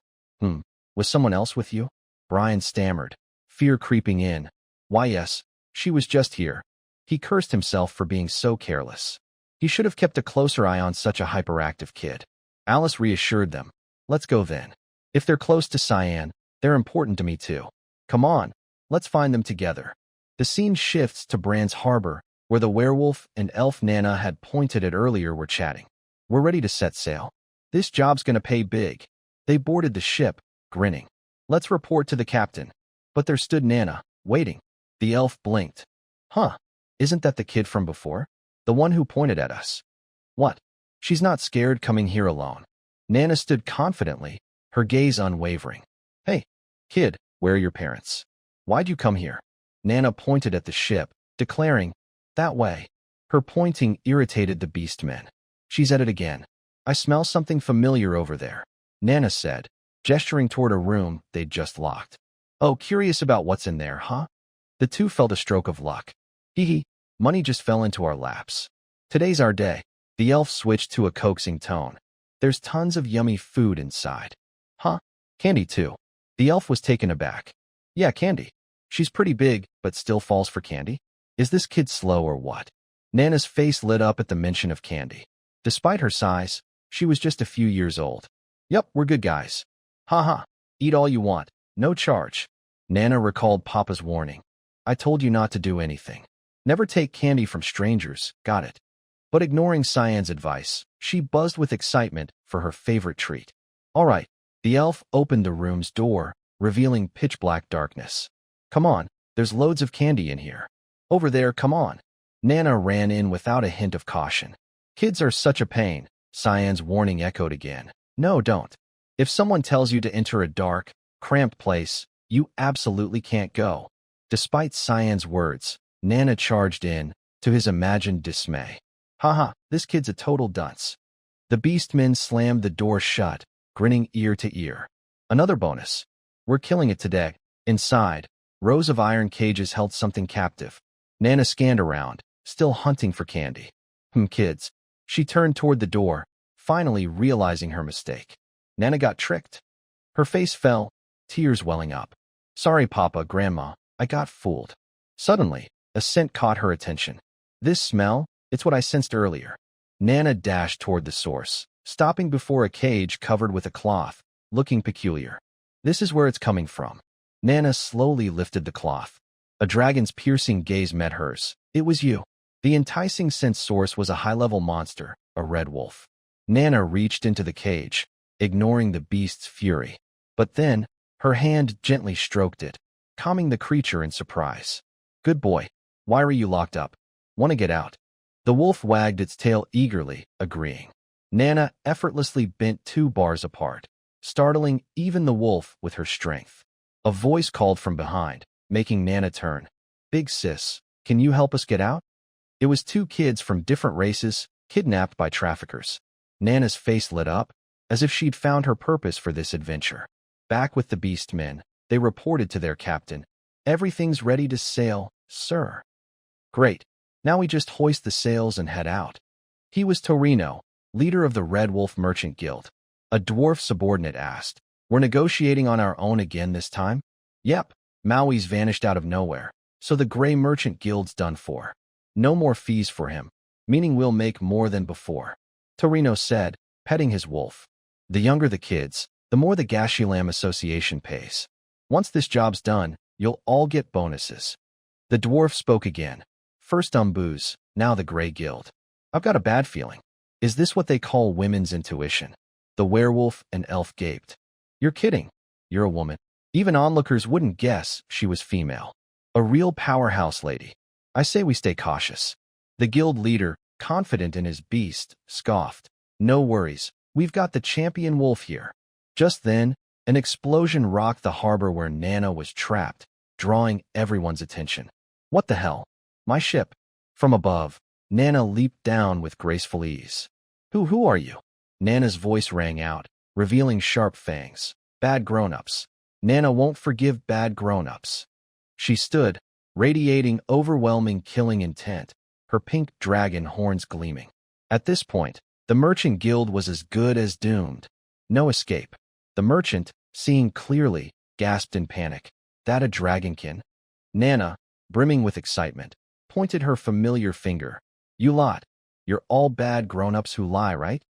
Was someone else with you?" Brian stammered, fear creeping in. "Why, yes, she was just here." He cursed himself for being so careless. He should have kept a closer eye on such a hyperactive kid. Alice reassured them. "Let's go then. If they're close to Cyan, they're important to me too. Come on, let's find them together." The scene shifts to Brand's Harbor, where the werewolf and elf Nana had pointed at earlier were chatting. "We're ready to set sail. This job's gonna pay big." They boarded the ship, grinning. "Let's report to the captain." But there stood Nana, waiting. The elf blinked. "Huh, isn't that the kid from before? The one who pointed at us?" "What? She's not scared coming here alone." Nana stood confidently, her gaze unwavering. "Hey, kid, where are your parents? Why'd you come here?" Nana pointed at the ship, declaring, "That way." Her pointing irritated the beastmen. "She's at it again. I smell something familiar over there," Nana said, gesturing toward a room they'd just locked. "Oh, curious about what's in there, huh?" The 2 felt a stroke of luck. "Hee hee, money just fell into our laps. Today's our day." The elf switched to a coaxing tone. "There's tons of yummy food inside." "Huh? Candy too." The elf was taken aback. "Yeah, candy. She's pretty big, but still falls for candy? Is this kid slow or what?" Nana's face lit up at the mention of candy. Despite her size, she was just a few years old. "Yup, we're good guys. Ha. Eat all you want. No charge." Nana recalled Papa's warning. "I told you not to do anything. Never take candy from strangers, got it?" But ignoring Cyan's advice, she buzzed with excitement for her favorite treat. "All right." The elf opened the room's door, revealing pitch-black darkness. "Come on, there's loads of candy in here." "Over there, come on." Nana ran in without a hint of caution. "Kids are such a pain," Cyan's warning echoed again. "No, don't. If someone tells you to enter a dark, cramped place, You absolutely can't go. Despite Cyan's words, Nana charged in, to his imagined dismay. Haha, this kid's a total dunce. The beastmen slammed the door shut, grinning ear to ear. Another bonus. We're killing it today. Inside, rows of iron cages held something captive. Nana scanned around, still hunting for candy. Kids. She turned toward the door, finally realizing her mistake. Nana got tricked. Her face fell, tears welling up. Sorry, Papa, Grandma, I got fooled. Suddenly, a scent caught her attention. This smell, it's what I sensed earlier. Nana dashed toward the source, stopping before a cage covered with a cloth, looking peculiar. This is where it's coming from. Nana slowly lifted the cloth. A dragon's piercing gaze met hers. It was you. The enticing scent source was a high-level monster, a red wolf. Nana reached into the cage, ignoring the beast's fury. But then, her hand gently stroked it, calming the creature in surprise. Good boy. Why are you locked up? Want to get out? The wolf wagged its tail eagerly, agreeing. Nana effortlessly bent 2 bars apart, startling even the wolf with her strength. A voice called from behind, making Nana turn. Big sis, can you help us get out? It was 2 kids from different races, kidnapped by traffickers. Nana's face lit up, as if she'd found her purpose for this adventure. Back with the beast men, they reported to their captain. Everything's ready to sail, sir. Great. Now we just hoist the sails and head out. He was Torino, leader of the Red Wolf Merchant Guild. A dwarf subordinate asked. We're negotiating on our own again this time? Yep. Maui's vanished out of nowhere, so the Gray Merchant Guild's done for. No more fees for him, meaning we'll make more than before. Torino said, petting his wolf. The younger the kids, the more the Gashilam Association pays. Once this job's done, you'll all get bonuses. The dwarf spoke again. First Umbooze, now the Grey Guild. I've got a bad feeling. Is this what they call women's intuition? The werewolf and elf gaped. You're kidding. You're a woman. Even onlookers wouldn't guess she was female. A real powerhouse lady. I say we stay cautious. The guild leader, confident in his beast, scoffed. No worries. We've got the champion wolf here. Just then, an explosion rocked the harbor where Nana was trapped, drawing everyone's attention. What the hell? My ship. From above, Nana leaped down with graceful ease. Who are you? Nana's voice rang out, revealing sharp fangs. Bad grown-ups. Nana won't forgive bad grown-ups. She stood, radiating overwhelming killing intent, her pink dragon horns gleaming. At this point, the Merchant Guild was as good as doomed. No escape. The merchant, seeing clearly, gasped in panic. That a dragonkin? Nana, brimming with excitement, pointed her familiar finger. You lot. You're all bad grown-ups who lie, right?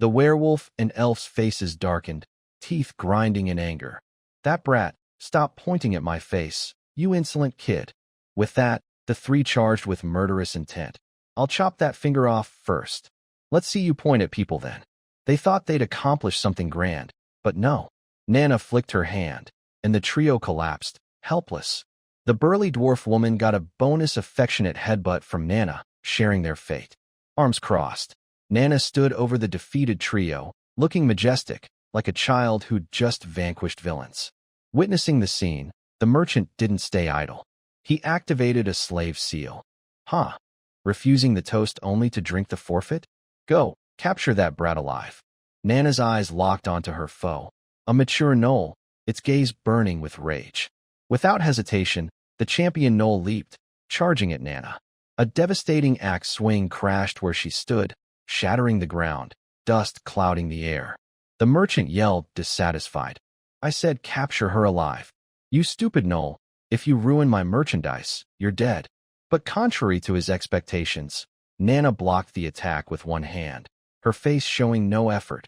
The werewolf and elf's faces darkened, teeth grinding in anger. That brat, stop pointing at my face, you insolent kid. With that, the 3 charged with murderous intent. I'll chop that finger off first. Let's see you point at people then. They thought they'd accomplished something grand, but no. Nana flicked her hand, and the trio collapsed, helpless. The burly dwarf woman got a bonus affectionate headbutt from Nana, sharing their fate. Arms crossed, Nana stood over the defeated trio, looking majestic, like a child who'd just vanquished villains. Witnessing the scene, the merchant didn't stay idle. He activated a slave seal. Huh? Refusing the toast only to drink the forfeit? Go, capture that brat alive. Nana's eyes locked onto her foe, a mature gnoll, its gaze burning with rage. Without hesitation, the champion gnoll leaped, charging at Nana. A devastating axe swing crashed where she stood, shattering the ground, dust clouding the air. The merchant yelled, dissatisfied. I said capture her alive. You stupid gnoll, if you ruin my merchandise, you're dead. But contrary to his expectations, Nana blocked the attack with one hand, her face showing no effort.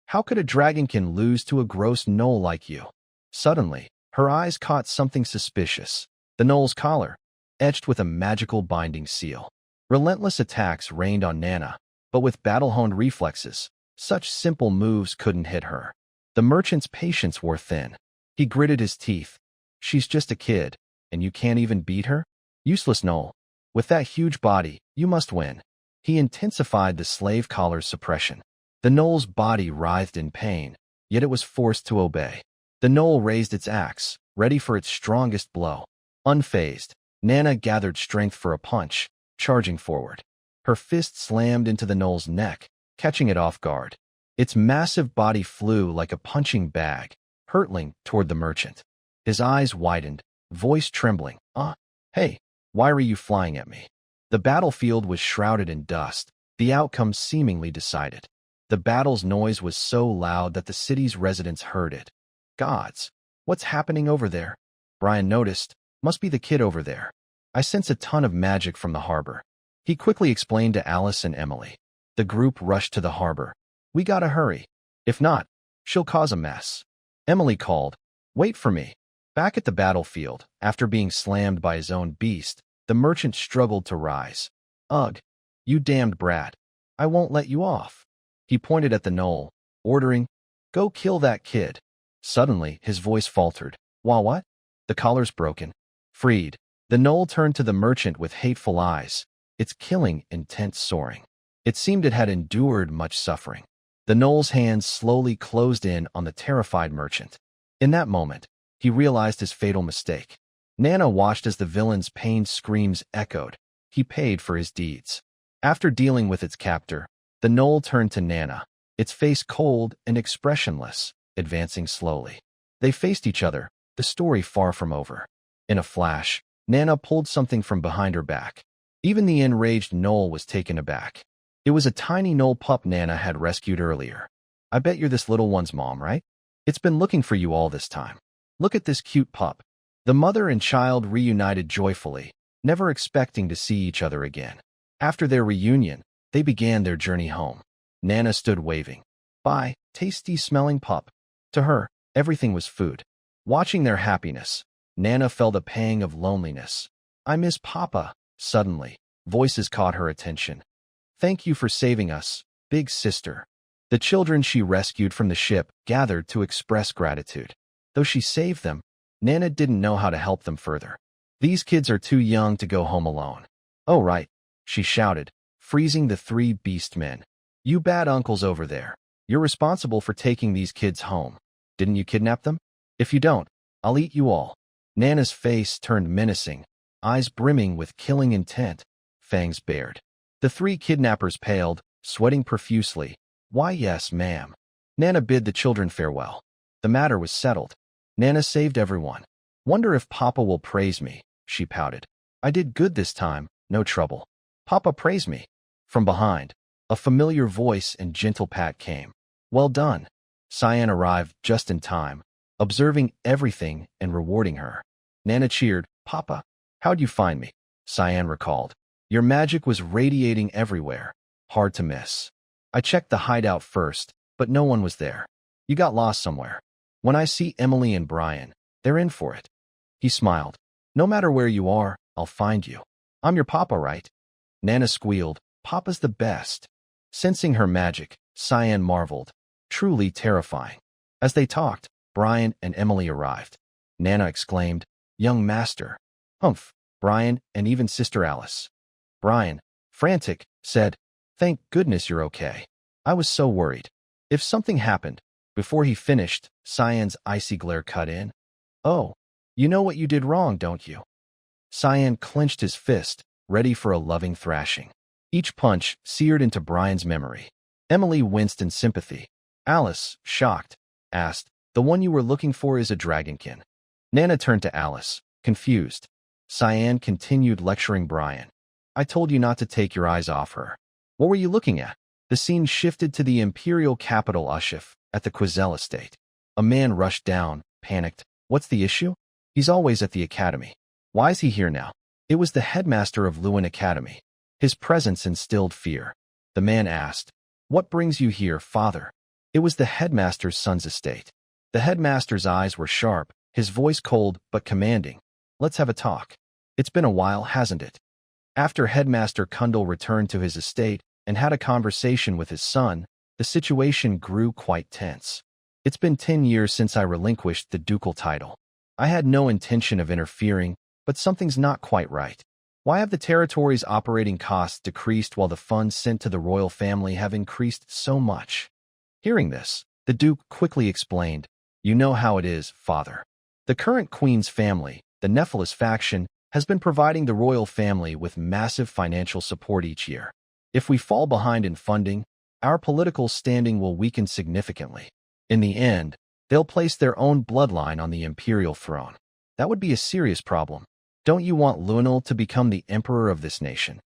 How could a dragonkin lose to a gross gnoll like you? Suddenly, her eyes caught something suspicious. The gnoll's collar, etched with a magical binding seal. Relentless attacks rained on Nana, but with battle-honed reflexes, such simple moves couldn't hit her. The merchant's patience wore thin. He gritted his teeth. She's just a kid, and you can't even beat her? Useless gnoll. With that huge body, you must win. He intensified the slave collar's suppression. The gnoll's body writhed in pain, yet it was forced to obey. The gnoll raised its axe, ready for its strongest blow. Unfazed, Nana gathered strength for a punch, charging forward. Her fist slammed into the knoll's neck, catching it off guard. Its massive body flew like a punching bag, hurtling toward the merchant. His eyes widened, voice trembling. Hey, why are you flying at me? The battlefield was shrouded in dust, the outcome seemingly decided. The battle's noise was so loud that the city's residents heard it. Gods, what's happening over there? Brian noticed. Must be the kid over there. I sense a ton of magic from the harbor. He quickly explained to Alice and Emily. The group rushed to the harbor. We gotta hurry. If not, she'll cause a mess. Emily called. Wait for me. Back at the battlefield, after being slammed by his own beast, the merchant struggled to rise. Ugh, you damned brat. I won't let you off. He pointed at the knoll, ordering, Go kill that kid. Suddenly, his voice faltered. What? The collar's broken. Freed. The knoll turned to the merchant with hateful eyes, its killing intent soaring. It seemed it had endured much suffering. The knoll's hands slowly closed in on the terrified merchant. In that moment, he realized his fatal mistake. Nana watched as the villain's pained screams echoed. He paid for his deeds. After dealing with its captor, the knoll turned to Nana, its face cold and expressionless, advancing slowly. They faced each other, the story far from over. In a flash, Nana pulled something from behind her back. Even the enraged knoll was taken aback. It was a tiny knoll pup Nana had rescued earlier. I bet you're this little one's mom, right? It's been looking for you all this time. Look at this cute pup. The mother and child reunited joyfully, never expecting to see each other again. After their reunion, they began their journey home. Nana stood waving. Bye, tasty-smelling pup. To her, everything was food. Watching their happiness, Nana felt a pang of loneliness. I miss Papa. Suddenly, voices caught her attention. Thank you for saving us, big sister. The children she rescued from the ship gathered to express gratitude. Though she saved them, Nana didn't know how to help them further. These kids are too young to go home alone. Oh, right, she shouted, freezing the three beast men. You bad uncles over there. You're responsible for taking these kids home. Didn't you kidnap them? If you don't, I'll eat you all. Nana's face turned menacing, eyes brimming with killing intent, fangs bared. The three kidnappers paled, sweating profusely. Why, yes, ma'am. Nana bid the children farewell. The matter was settled. Nana saved everyone. Wonder if Papa will praise me, she pouted. I did good this time, no trouble. Papa praised me. From behind, a familiar voice and gentle pat came. Well done. Cyan arrived just in time, observing everything and rewarding her. Nana cheered, Papa, how'd you find me? Cyan recalled. Your magic was radiating everywhere. Hard to miss. I checked the hideout first, but no one was there. You got lost somewhere. When I see Emily and Brian, they're in for it. He smiled. No matter where you are, I'll find you. I'm your Papa, right? Nana squealed. Papa's the best. Sensing her magic, Cyan marveled. Truly terrifying. As they talked, Brian and Emily arrived. Nana exclaimed, Young master. Humph, Brian and even Sister Alice. Brian, frantic, said, Thank goodness you're okay. I was so worried. If something happened, before he finished, Cyan's icy glare cut in. Oh, you know what you did wrong, don't you? Cyan clenched his fist, ready for a loving thrashing. Each punch seared into Brian's memory. Emily winced in sympathy. Alice, shocked, asked, The one you were looking for is a dragonkin. Nana turned to Alice, confused. Cyan continued lecturing Brian. I told you not to take your eyes off her. What were you looking at? The scene shifted to the imperial capital Ushif, at the Quazel estate. A man rushed down, panicked. What's the issue? He's always at the academy. Why is he here now? It was the headmaster of Lewin Academy. His presence instilled fear. The man asked, What brings you here, father? It was the headmaster's son's estate. The headmaster's eyes were sharp, his voice cold but commanding. Let's have a talk. It's been a while, hasn't it? After Headmaster Kundal returned to his estate and had a conversation with his son, the situation grew quite tense. It's been 10 years since I relinquished the ducal title. I had no intention of interfering, but something's not quite right. Why have the territory's operating costs decreased while the funds sent to the royal family have increased so much? Hearing this, the Duke quickly explained, You know how it is, father. The current queen's family, the Nephilis faction, has been providing the royal family with massive financial support each year. If we fall behind in funding, our political standing will weaken significantly. In the end, they'll place their own bloodline on the imperial throne. That would be a serious problem. Don't you want Lunel to become the emperor of this nation?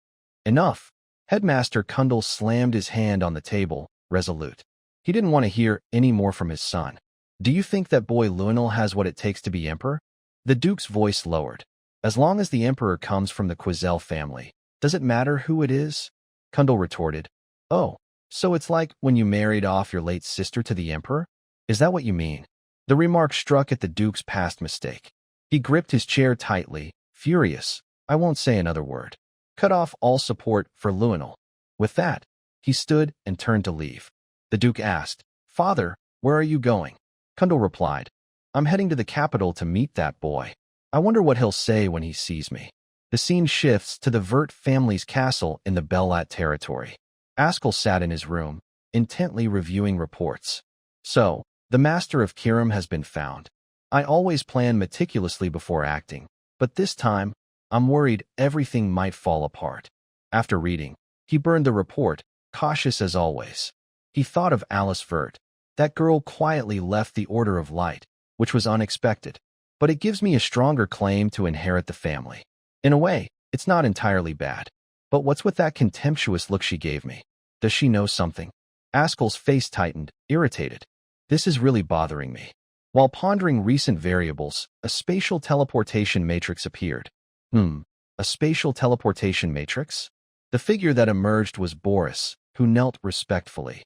Enough. Headmaster Kundal slammed his hand on the table, resolute. He didn't want to hear any more from his son. Do you think that boy Lunel has what it takes to be emperor? The duke's voice lowered. As long as the emperor comes from the Quizel family, does it matter who it is? Kundal retorted. Oh, so it's like when you married off your late sister to the emperor? Is that what you mean? The remark struck at the duke's past mistake. He gripped his chair tightly, furious. I won't say another word. Cut off all support for Lunel. With that, he stood and turned to leave. The duke asked, Father, where are you going? Kundal replied, I'm heading to the capital to meet that boy. I wonder what he'll say when he sees me. The scene shifts to the Vert family's castle in the Belat territory. Askel sat in his room, intently reviewing reports. So, the master of Kirim has been found. I always plan meticulously before acting, but this time, I'm worried everything might fall apart. After reading, he burned the report, cautious as always. He thought of Alice Vert. That girl quietly left the Order of Light, which was unexpected. But it gives me a stronger claim to inherit the family. In a way, it's not entirely bad. But what's with that contemptuous look she gave me? Does she know something? Askel's face tightened, irritated. This is really bothering me. While pondering recent variables, a spatial teleportation matrix appeared. A spatial teleportation matrix? The figure that emerged was Boris, who knelt respectfully.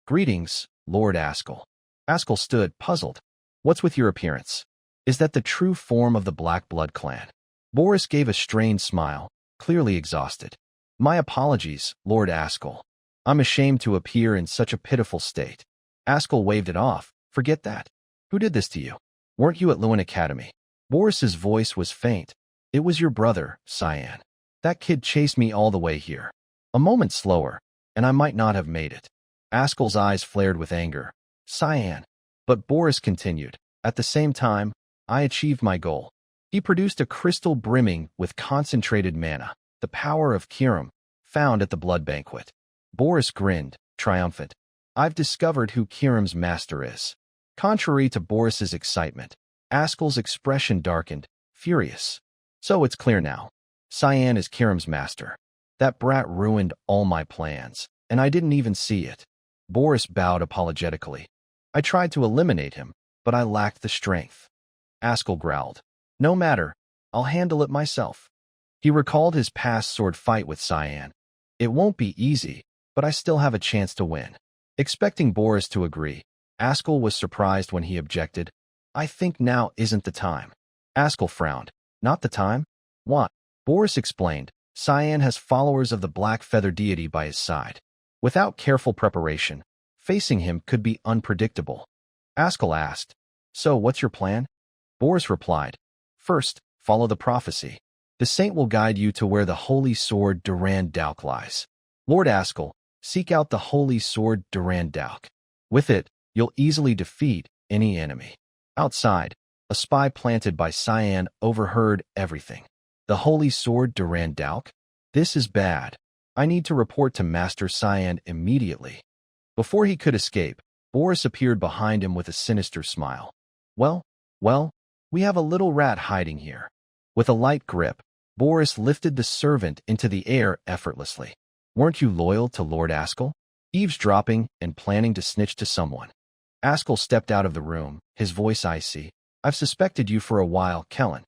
Greetings, Lord Askel. Askel stood, puzzled. What's with your appearance? Is that the true form of the Black Blood clan? Boris gave a strained smile, clearly exhausted. My apologies, Lord Askel. I'm ashamed to appear in such a pitiful state. Askel waved it off. Forget that. Who did this to you? Weren't you at Lewin Academy? Boris's voice was faint. It was your brother, Cyan. That kid chased me all the way here. A moment slower, and I might not have made it. Askel's eyes flared with anger. Cyan. But Boris continued. At the same time, I achieved my goal. He produced a crystal brimming with concentrated mana, the power of Kirim, found at the blood banquet. Boris grinned, triumphant. I've discovered who Kirim's master is. Contrary to Boris's excitement, Askel's expression darkened, furious. So it's clear now. Cyan is Kirim's master. That brat ruined all my plans, and I didn't even see it. Boris bowed apologetically. I tried to eliminate him, but I lacked the strength. Askel growled. No matter, I'll handle it myself. He recalled his past sword fight with Cyan. It won't be easy, but I still have a chance to win. Expecting Boris to agree, Askel was surprised when he objected. I think now isn't the time. Askel frowned. Not the time? What? Boris explained. Cyan has followers of the Black Feather deity by his side. Without careful preparation, facing him could be unpredictable. Askel asked, So what's your plan? Boris replied, First, follow the prophecy. The saint will guide you to where the holy sword Durand Dauk lies. Lord Askel, seek out the holy sword Durand Dauk. With it, you'll easily defeat any enemy. Outside, a spy planted by Cyan overheard everything. The holy sword Durand Dauk? This is bad. I need to report to Master Cyan immediately. Before he could escape, Boris appeared behind him with a sinister smile. Well, we have a little rat hiding here. With a light grip, Boris lifted the servant into the air effortlessly. Weren't you loyal to Lord Askel? Eavesdropping and planning to snitch to someone. Askel stepped out of the room, his voice icy. I've suspected you for a while, Kellen.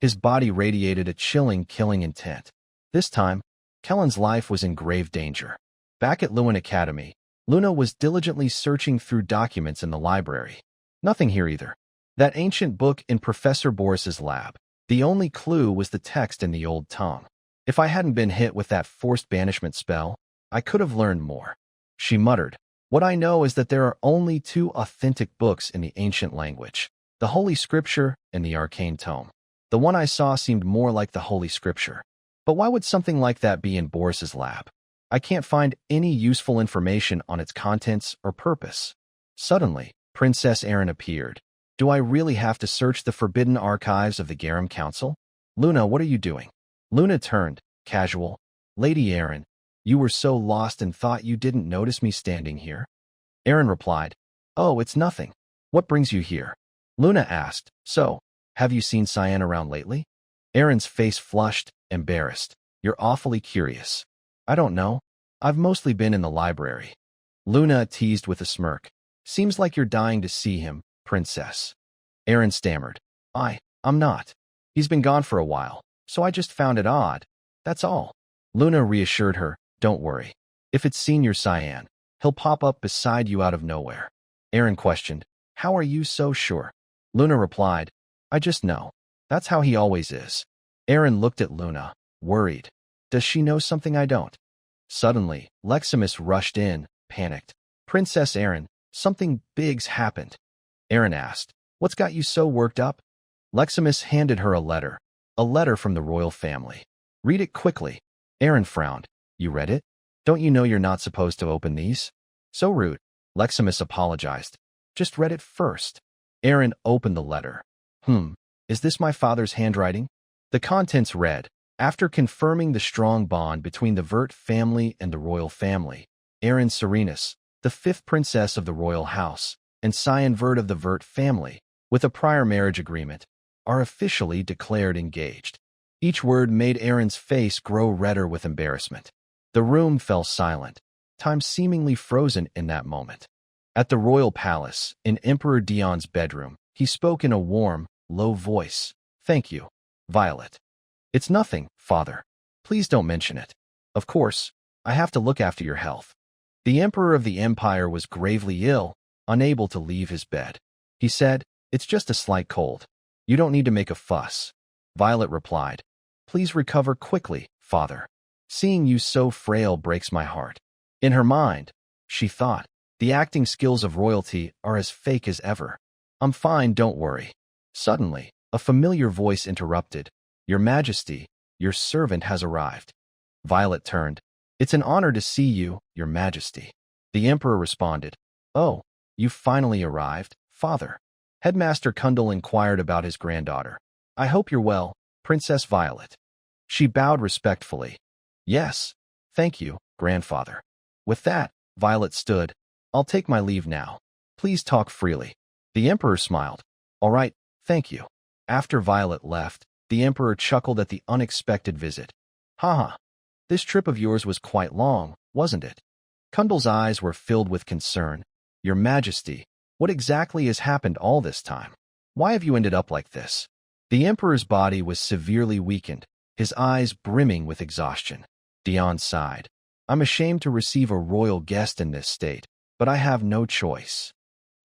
His body radiated a chilling, killing intent. This time, Kellen's life was in grave danger. Back at Lewin Academy, Luna was diligently searching through documents in the library. Nothing here either. That ancient book in Professor Boris's lab. The only clue was the text in the old tongue. If I hadn't been hit with that forced banishment spell, I could have learned more. She muttered, What I know is that there are only two authentic books in the ancient language, the Holy Scripture and the Arcane Tome. The one I saw seemed more like the Holy Scripture. But why would something like that be in Boris's lab? I can't find any useful information on its contents or purpose. Suddenly, Princess Erin appeared. Do I really have to search the forbidden archives of the Garum Council? Luna, what are you doing? Luna turned, casual. Lady Erin, you were so lost and thought you didn't notice me standing here? Erin replied, Oh, it's nothing. What brings you here? Luna asked, So, have you seen Cyan around lately? Erin's face flushed, embarrassed. You're awfully curious. I don't know. I've mostly been in the library. Luna teased with a smirk. Seems like you're dying to see him, princess. Erin stammered. I'm not. He's been gone for a while, so I just found it odd. That's all. Luna reassured her, Don't worry. If it's Senior Cyan, he'll pop up beside you out of nowhere. Erin questioned, How are you so sure? Luna replied, I just know. That's how he always is. Erin looked at Luna, worried. Does she know something I don't? Suddenly, Leximus rushed in, panicked. Princess Erin, something big's happened. Erin asked, What's got you so worked up? Leximus handed her a letter from the royal family. Read it quickly. Erin frowned. You read it? Don't you know you're not supposed to open these? So rude. Leximus apologized. Just read it first. Erin opened the letter. Is this my father's handwriting? The contents read, After confirming the strong bond between the Vert family and the royal family, Erin Serenus, the fifth princess of the royal house, and Cyan Vert of the Vert family, with a prior marriage agreement, are officially declared engaged. Each word made Erin's face grow redder with embarrassment. The room fell silent, time seemingly frozen in that moment. At the royal palace, in Emperor Dion's bedroom, he spoke in a warm, low voice. Thank you, Violet. It's nothing, father. Please don't mention it. Of course, I have to look after your health. The Emperor of the Empire was gravely ill, unable to leave his bed. He said, It's just a slight cold. You don't need to make a fuss. Violet replied, Please recover quickly, father. Seeing you so frail breaks my heart. In her mind, she thought, the acting skills of royalty are as fake as ever. I'm fine, don't worry. Suddenly, a familiar voice interrupted. Your Majesty, your servant has arrived. Violet turned. It's an honor to see you, your Majesty. The Emperor responded. Oh, you finally arrived, father. Headmaster Kundal inquired about his granddaughter. I hope you're well, Princess Violet. She bowed respectfully. Yes, thank you, grandfather. With that, Violet stood. I'll take my leave now. Please talk freely. The Emperor smiled. All right, thank you. After Violet left, the Emperor chuckled at the unexpected visit. Haha, this trip of yours was quite long, wasn't it? Kundal's eyes were filled with concern. Your Majesty, what exactly has happened all this time? Why have you ended up like this? The Emperor's body was severely weakened, his eyes brimming with exhaustion. Dion sighed. I'm ashamed to receive a royal guest in this state, but I have no choice.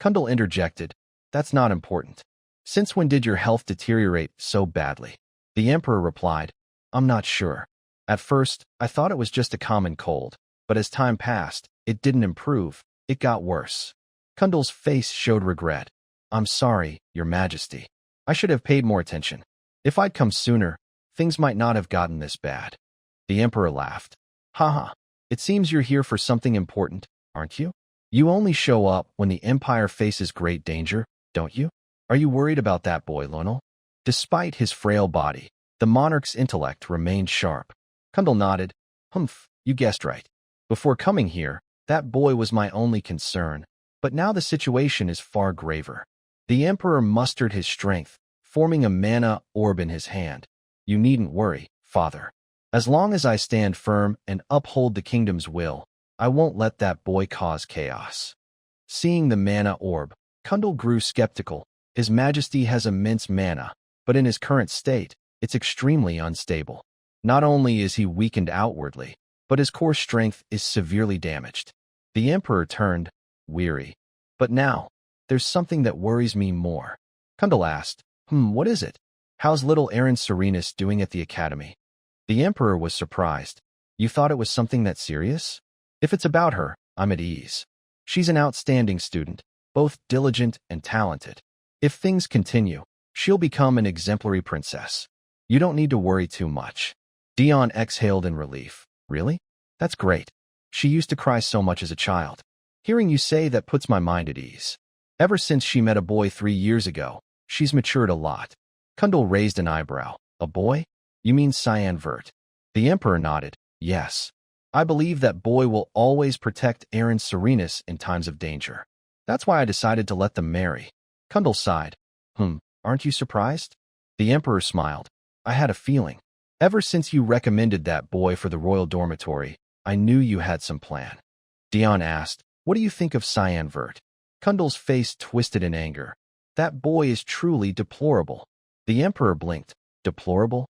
Kundal interjected. That's not important. Since when did your health deteriorate so badly? The Emperor replied, I'm not sure. At first, I thought it was just a common cold, but as time passed, it didn't improve, it got worse. Kundal's face showed regret. I'm sorry, Your Majesty. I should have paid more attention. If I'd come sooner, things might not have gotten this bad. The Emperor laughed. Haha, it seems you're here for something important, aren't you? You only show up when the Empire faces great danger, don't you? Are you worried about that boy, Lonel? Despite his frail body, the monarch's intellect remained sharp. Kundal nodded. Humph, you guessed right. Before coming here, that boy was my only concern, but now the situation is far graver. The Emperor mustered his strength, forming a mana orb in his hand. You needn't worry, father. As long as I stand firm and uphold the kingdom's will, I won't let that boy cause chaos. Seeing the mana orb, Kundal grew skeptical. His Majesty has immense mana, but in his current state, it's extremely unstable. Not only is he weakened outwardly, but his core strength is severely damaged. The Emperor turned, weary. But now, there's something that worries me more. Kundal asked, what is it? How's little Erin Serenus doing at the academy? The Emperor was surprised. You thought it was something that serious? If it's about her, I'm at ease. She's an outstanding student, both diligent and talented. If things continue, she'll become an exemplary princess. You don't need to worry too much. Dion exhaled in relief. Really? That's great. She used to cry so much as a child. Hearing you say that puts my mind at ease. Ever since she met a boy 3 years ago, she's matured a lot. Kundal raised an eyebrow. A boy? You mean Cyan Vert? The Emperor nodded. Yes. I believe that boy will always protect Aaron Serenus in times of danger. That's why I decided to let them marry. Kundal sighed. Aren't you surprised? The Emperor smiled. I had a feeling. Ever since you recommended that boy for the royal dormitory, I knew you had some plan. Dion asked, what do you think of Cyan Vert? Kundal's face twisted in anger. That boy is truly deplorable. The Emperor blinked. Deplorable?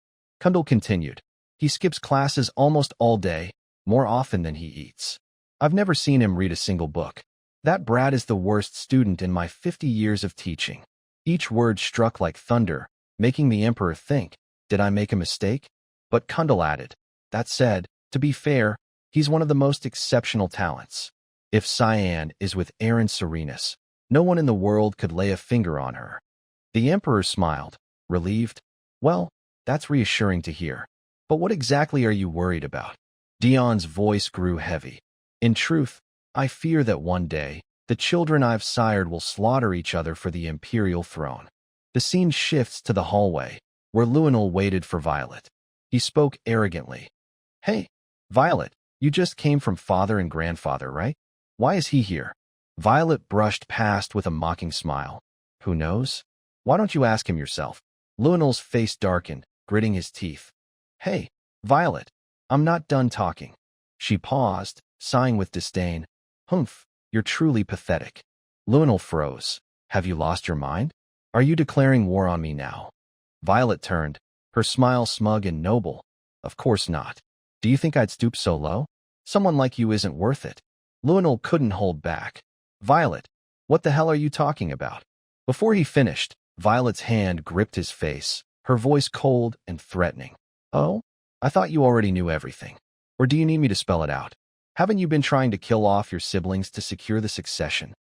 Kundal continued. He skips classes almost all day, more often than he eats. I've never seen him read a single book. That brat is the worst student in my 50 years of teaching. Each word struck like thunder, making the Emperor think, did I make a mistake? But Kundal added, that said, to be fair, he's one of the most exceptional talents. If Cyan is with Aaron Serenus, no one in the world could lay a finger on her. The Emperor smiled, relieved. Well, that's reassuring to hear. But what exactly are you worried about? Dion's voice grew heavy. In truth, I fear that one day, the children I've sired will slaughter each other for the imperial throne. The scene shifts to the hallway, where Luinal waited for Violet. He spoke arrogantly. Hey, Violet, you just came from father and grandfather, right? Why is he here? Violet brushed past with a mocking smile. Who knows? Why don't you ask him yourself? Luinal's face darkened, gritting his teeth. Hey, Violet, I'm not done talking. She paused, sighing with disdain. You're truly pathetic. Luinal froze. Have you lost your mind? Are you declaring war on me now? Violet turned, her smile smug and noble. Of course not. Do you think I'd stoop so low? Someone like you isn't worth it. Luinal couldn't hold back. Violet, what the hell are you talking about? Before he finished, Violet's hand gripped his face, her voice cold and threatening. Oh? I thought you already knew everything. Or do you need me to spell it out? Haven't you been trying to kill off your siblings to secure the succession?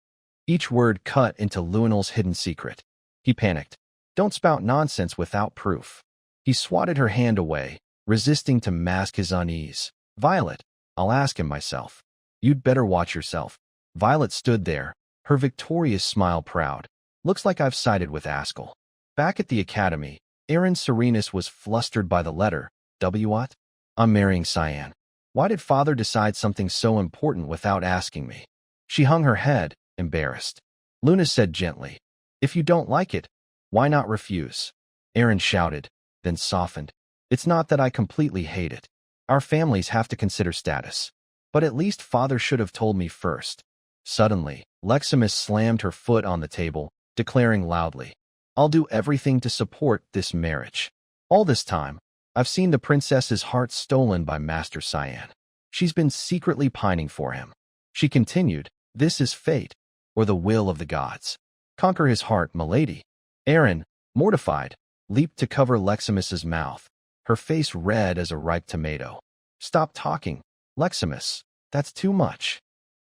Each word cut into Luinal's hidden secret. He panicked. Don't spout nonsense without proof. He swatted her hand away, resisting to mask his unease. Violet, I'll ask him myself. You'd better watch yourself. Violet stood there, her victorious smile proud. Looks like I've sided with Askel. Back at the academy, Aaron Serenus was flustered by the letter. What? I'm marrying Cyan. Why did father decide something so important without asking me? She hung her head, embarrassed. Luna said gently, if you don't like it, why not refuse? Aaron shouted, then softened. It's not that I completely hate it. Our families have to consider status. But at least father should have told me first. Suddenly, Leximus slammed her foot on the table, declaring loudly, I'll do everything to support this marriage. All this time, I've seen the princess's heart stolen by Master Cyan. She's been secretly pining for him. She continued, this is fate, or the will of the gods. Conquer his heart, milady. Aaron, mortified, leaped to cover Leximus's mouth, her face red as a ripe tomato. Stop talking, Leximus. That's too much.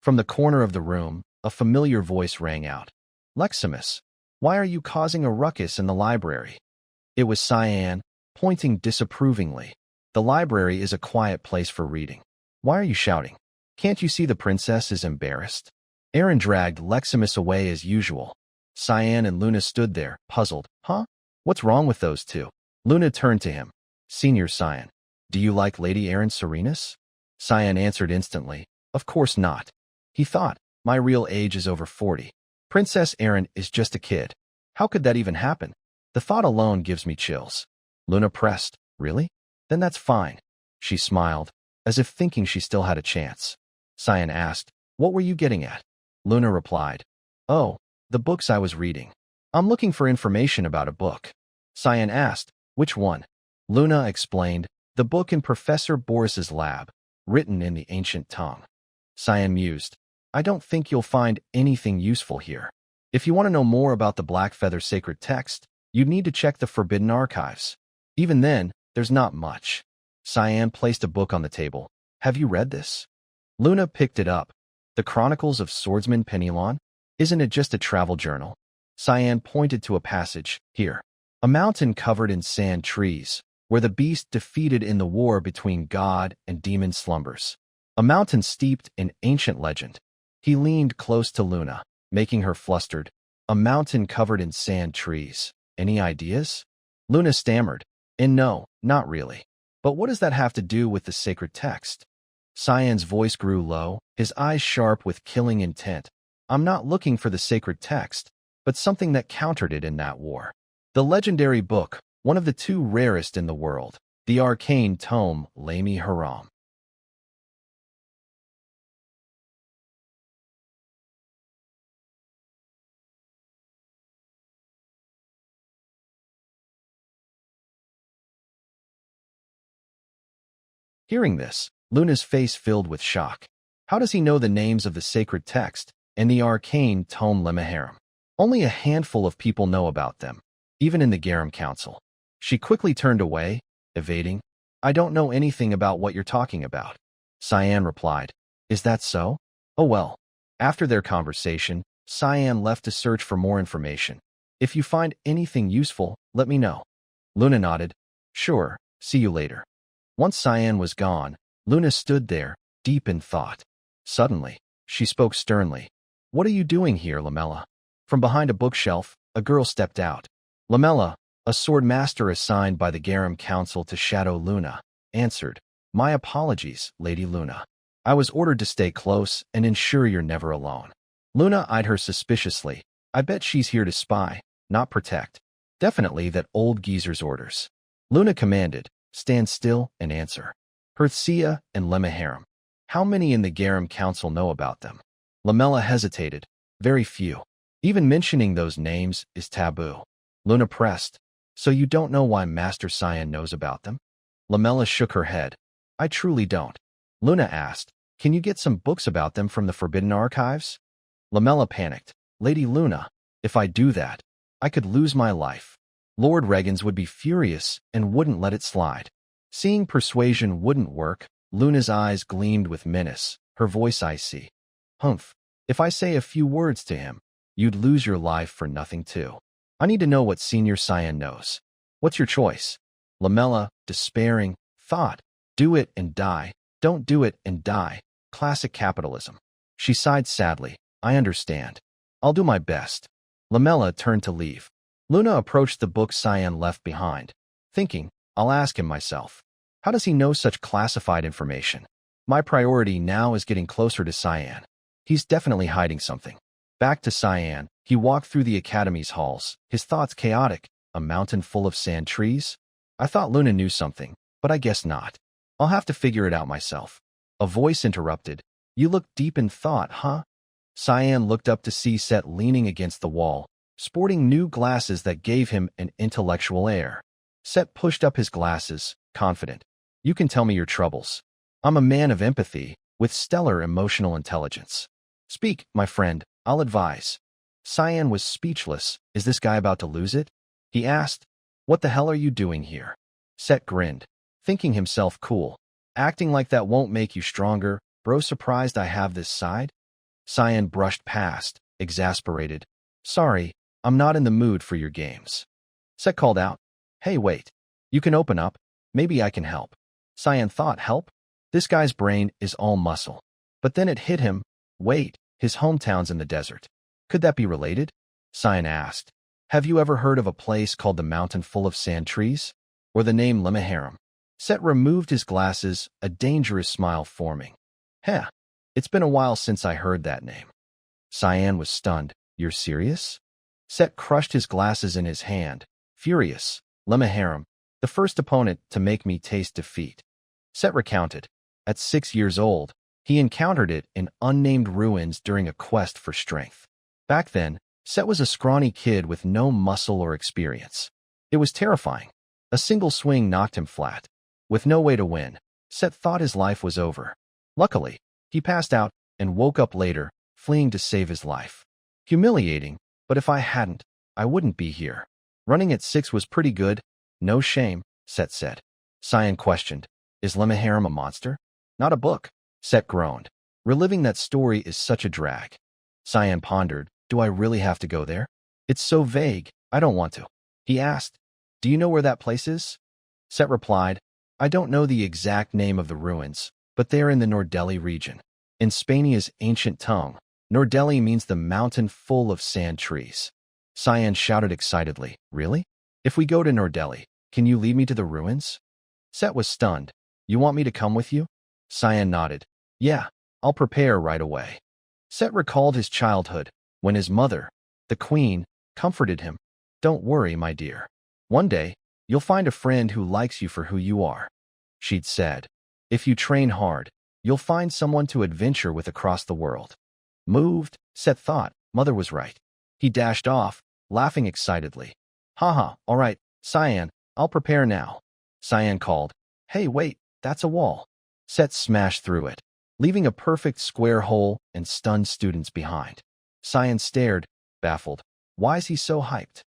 From the corner of the room, a familiar voice rang out. Leximus, why are you causing a ruckus in the library? It was Cyan, pointing disapprovingly. The library is a quiet place for reading. Why are you shouting? Can't you see the princess is embarrassed? Aaron dragged Leximus away as usual. Cyan and Luna stood there, puzzled. Huh? What's wrong with those two? Luna turned to him. Senior Cyan, do you like Lady Aaron Serenus? Cyan answered instantly. Of course not. He thought, my real age is over 40. Princess Aaron is just a kid. How could that even happen? The thought alone gives me chills. Luna pressed. Really? Then that's fine. She smiled, as if thinking she still had a chance. Cyan asked, what were you getting at? Luna replied, oh, the books I was reading. I'm looking for information about a book. Cyan asked, which one? Luna explained, the book in Professor Boris's lab, written in the ancient tongue. Cyan mused, I don't think you'll find anything useful here. If you want to know more about the Blackfeather sacred text, you'd need to check the Forbidden Archives. Even then, there's not much. Cyan placed a book on the table. Have you read this? Luna picked it up. The Chronicles of Swordsman Penelon? Isn't it just a travel journal? Cyan pointed to a passage. Here. A mountain covered in sand trees, where the beast defeated in the war between god and demon slumbers. A mountain steeped in ancient legend. He leaned close to Luna, making her flustered. A mountain covered in sand trees. Any ideas? Luna stammered. And no, not really. But what does that have to do with the sacred text? Cyan's voice grew low, his eyes sharp with killing intent. I'm not looking for the sacred text, but something that countered it in that war. The legendary book, one of the two rarest in the world, the arcane tome Lamy Haram. Hearing this, Luna's face filled with shock. How does he know the names of the sacred text and the arcane tome Lemaharam? Only a handful of people know about them, even in the Garam Council. She quickly turned away, evading. I don't know anything about what you're talking about. Cyan replied. Is that so? Oh well. After their conversation, Cyan left to search for more information. If you find anything useful, let me know. Luna nodded. Sure, see you later. Once Cyan was gone, Luna stood there, deep in thought. Suddenly, she spoke sternly. What are you doing here, Lamella? From behind a bookshelf, a girl stepped out. Lamella, a sword master assigned by the Garam Council to shadow Luna, answered. My apologies, Lady Luna. I was ordered to stay close and ensure you're never alone. Luna eyed her suspiciously. I bet she's here to spy, not protect. Definitely that old geezer's orders. Luna commanded. Stand still and answer. Herthsia and Lemaharam. How many in the Garam Council know about them? Lamella hesitated. Very few. Even mentioning those names is taboo. Luna pressed. So you don't know why Master Cyan knows about them? Lamella shook her head. I truly don't. Luna asked, can you get some books about them from the Forbidden Archives? Lamella panicked. Lady Luna, if I do that, I could lose my life. Lord Regans would be furious and wouldn't let it slide. Seeing persuasion wouldn't work, Luna's eyes gleamed with menace, her voice icy. Humph, if I say a few words to him, you'd lose your life for nothing too. I need to know what Senior Cyan knows. What's your choice? Lamella, despairing, thought, do it and die, don't do it and die. Classic capitalism. She sighed sadly. I understand. I'll do my best. Lamella turned to leave. Luna approached the book Cyan left behind, thinking, I'll ask him myself. How does he know such classified information? My priority now is getting closer to Cyan. He's definitely hiding something. Back to Cyan, he walked through the academy's halls, his thoughts chaotic. A mountain full of sand trees? I thought Luna knew something, but I guess not. I'll have to figure it out myself. A voice interrupted. You look deep in thought, huh? Cyan looked up to see Set leaning against the wall, sporting new glasses that gave him an intellectual air. Set pushed up his glasses, confident. You can tell me your troubles. I'm a man of empathy, with stellar emotional intelligence. Speak, my friend, I'll advise. Cyan was speechless. Is this guy about to lose it? He asked. What the hell are you doing here? Set grinned, thinking himself cool. Acting like that won't make you stronger, bro. Surprised I have this side? Cyan brushed past, exasperated. Sorry, I'm not in the mood for your games. Set called out. Hey, wait. You can open up. Maybe I can help. Cyan thought, help? This guy's brain is all muscle. But then it hit him. Wait, his hometown's in the desert. Could that be related? Cyan asked. Have you ever heard of a place called the Mountain Full of Sand Trees? Or the name Lemaharam? Set removed his glasses, a dangerous smile forming. Heh, it's been a while since I heard that name. Cyan was stunned. You're serious? Set crushed his glasses in his hand, furious. Lemaharam, the first opponent to make me taste defeat. Set recounted. At 6 years old, he encountered it in unnamed ruins during a quest for strength. Back then, Set was a scrawny kid with no muscle or experience. It was terrifying. A single swing knocked him flat. With no way to win, Set thought his life was over. Luckily, he passed out and woke up later, fleeing to save his life. Humiliating, but if I hadn't, I wouldn't be here. Running at 6 was pretty good. No shame, Set said. Cyan questioned. Is Lemaharam a monster? Not a book. Set groaned. Reliving that story is such a drag. Cyan pondered. Do I really have to go there? It's so vague, I don't want to. He asked. Do you know where that place is? Set replied. I don't know the exact name of the ruins, but they're in the Nordeli region. In Spania's ancient tongue, Nordeli means the mountain full of sand trees. Cyan shouted excitedly. Really? If we go to Nordelli, can you lead me to the ruins? Set was stunned. You want me to come with you? Cyan nodded. Yeah, I'll prepare right away. Set recalled his childhood, when his mother, the queen, comforted him. Don't worry, my dear. One day, you'll find a friend who likes you for who you are, she'd said. If you train hard, you'll find someone to adventure with across the world. Moved, Set thought, mother was right. He dashed off, laughing excitedly. Haha, all right, Cyan, I'll prepare now. Cyan called. Hey, wait, that's a wall. Set smashed through it, leaving a perfect square hole and stunned students behind. Cyan stared, baffled. Why is he so hyped?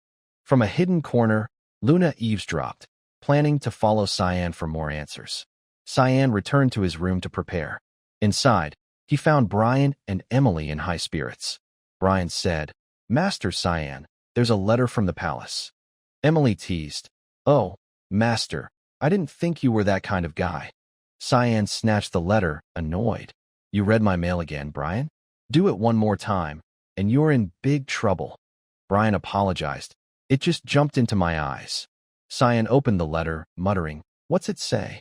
From a hidden corner, Luna eavesdropped, planning to follow Cyan for more answers. Cyan returned to his room to prepare. Inside, he found Brian and Emily in high spirits. Brian said, Master Cyan, there's a letter from the palace. Emily teased, Oh, Master, I didn't think you were that kind of guy. Cyan snatched the letter, annoyed. You read my mail again, Brian? Do it one more time, and you're in big trouble. Brian apologized. It just jumped into my eyes. Cyan opened the letter, muttering, What's it say?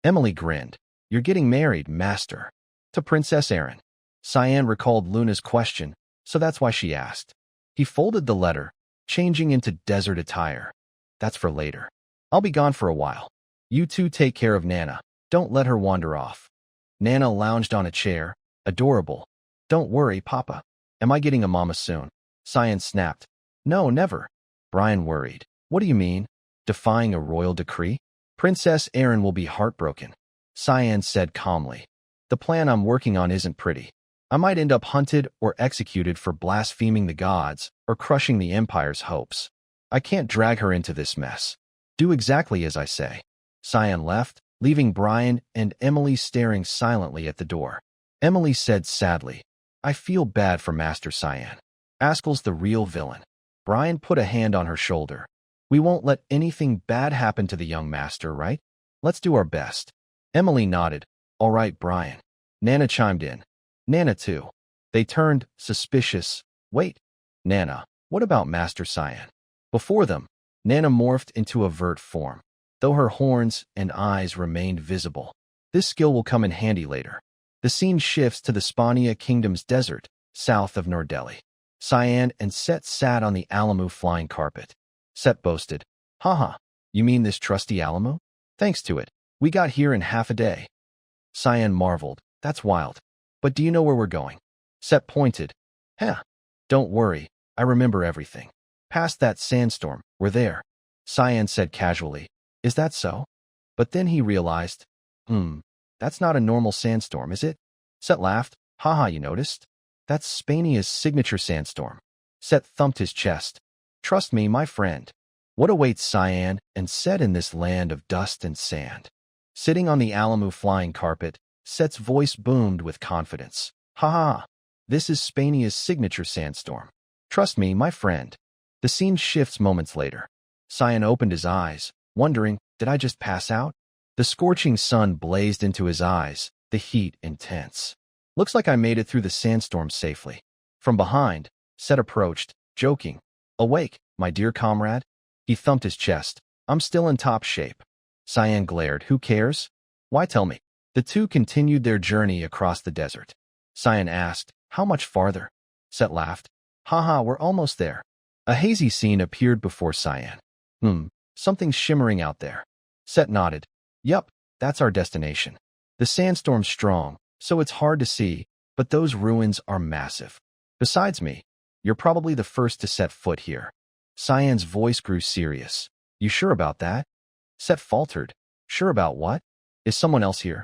Emily grinned. You're getting married, Master. To Princess Erin. Cyan recalled Luna's question, so that's why she asked. He folded the letter, changing into desert attire. That's for later. I'll be gone for a while. You two take care of Nana. Don't let her wander off. Nana lounged on a chair, adorable. Don't worry, Papa. Am I getting a mama soon? Cyan snapped. No, never. Brian worried. What do you mean? Defying a royal decree? Princess Erin will be heartbroken. Cyan said calmly. The plan I'm working on isn't pretty. I might end up hunted or executed for blaspheming the gods or crushing the Empire's hopes. I can't drag her into this mess. Do exactly as I say. Cyan left, leaving Brian and Emily staring silently at the door. Emily said sadly, I feel bad for Master Cyan. Askell's the real villain. Brian put a hand on her shoulder. We won't let anything bad happen to the young master, right? Let's do our best. Emily nodded. All right, Brian. Nana chimed in. Nana too. They turned, suspicious. Wait, Nana, what about Master Cyan? Before them, Nana morphed into a vert form, though her horns and eyes remained visible. This skill will come in handy later. The scene shifts to the Spania Kingdom's desert, south of Nordelli. Cyan and Set sat on the Alamu flying carpet. Set boasted, Haha, you mean this trusty Alamu? Thanks to it, we got here in half a day. Cyan marveled, That's wild. But do you know where we're going? Set pointed. Heh. Don't worry, I remember everything. Past that sandstorm, we're there. Cyan said casually. Is that so? But then he realized, that's not a normal sandstorm, is it? Set laughed. Haha, you noticed? That's Spania's signature sandstorm. Set thumped his chest. Trust me, my friend. What awaits Cyan and Set in this land of dust and sand? Sitting on the Alamu flying carpet, Set's voice boomed with confidence. Ha ha, this is Spania's signature sandstorm. Trust me, my friend. The scene shifts moments later. Cyan opened his eyes, wondering, did I just pass out? The scorching sun blazed into his eyes, the heat intense. Looks like I made it through the sandstorm safely. From behind, Set approached, joking. Awake, my dear comrade? He thumped his chest. I'm still in top shape. Cyan glared. Who cares? Why tell me? The two continued their journey across the desert. Cyan asked, how much farther? Set laughed. Haha, we're almost there. A hazy scene appeared before Cyan. Something's shimmering out there. Set nodded. Yup, that's our destination. The sandstorm's strong, so it's hard to see, but those ruins are massive. Besides me, you're probably the first to set foot here. Cyan's voice grew serious. You sure about that? Set faltered. Sure about what? Is someone else here?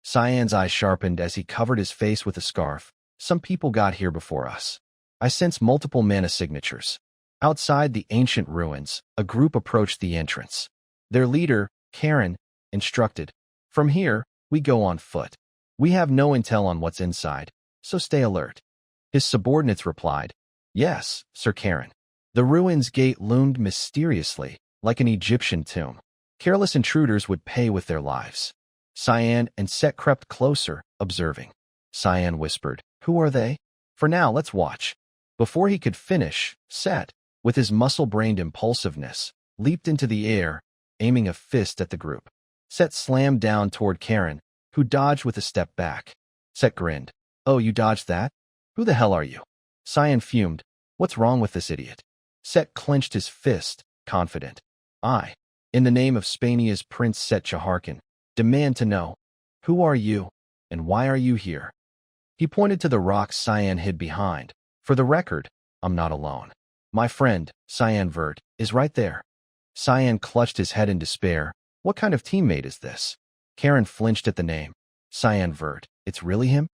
Cyan's eyes sharpened as he covered his face with a scarf. Some people got here before us. I sense multiple mana signatures. Outside the ancient ruins, a group approached the entrance. Their leader, Karen, instructed, From here, we go on foot. We have no intel on what's inside, so stay alert. His subordinates replied, Yes, Sir Karen. The ruins gate loomed mysteriously, like an Egyptian tomb. Careless intruders would pay with their lives. Cyan and Set crept closer, observing. Cyan whispered, Who are they? For now, let's watch. Before he could finish, Set, with his muscle-brained impulsiveness, leaped into the air, aiming a fist at the group. Set slammed down toward Karen, who dodged with a step back. Set grinned. "Oh, you dodged that? Who the hell are you?" Cyan fumed. "What's wrong with this idiot?" Set clenched his fist, confident. "I, in the name of Spania's Prince Set Chaharkin, demand to know, who are you, and why are you here?" He pointed to the rocks Cyan hid behind. "For the record, I'm not alone. My friend, Cyan Vert, is right there." Cyan clutched his head in despair. What kind of teammate is this? Karen flinched at the name. Cyan Vert, it's really him?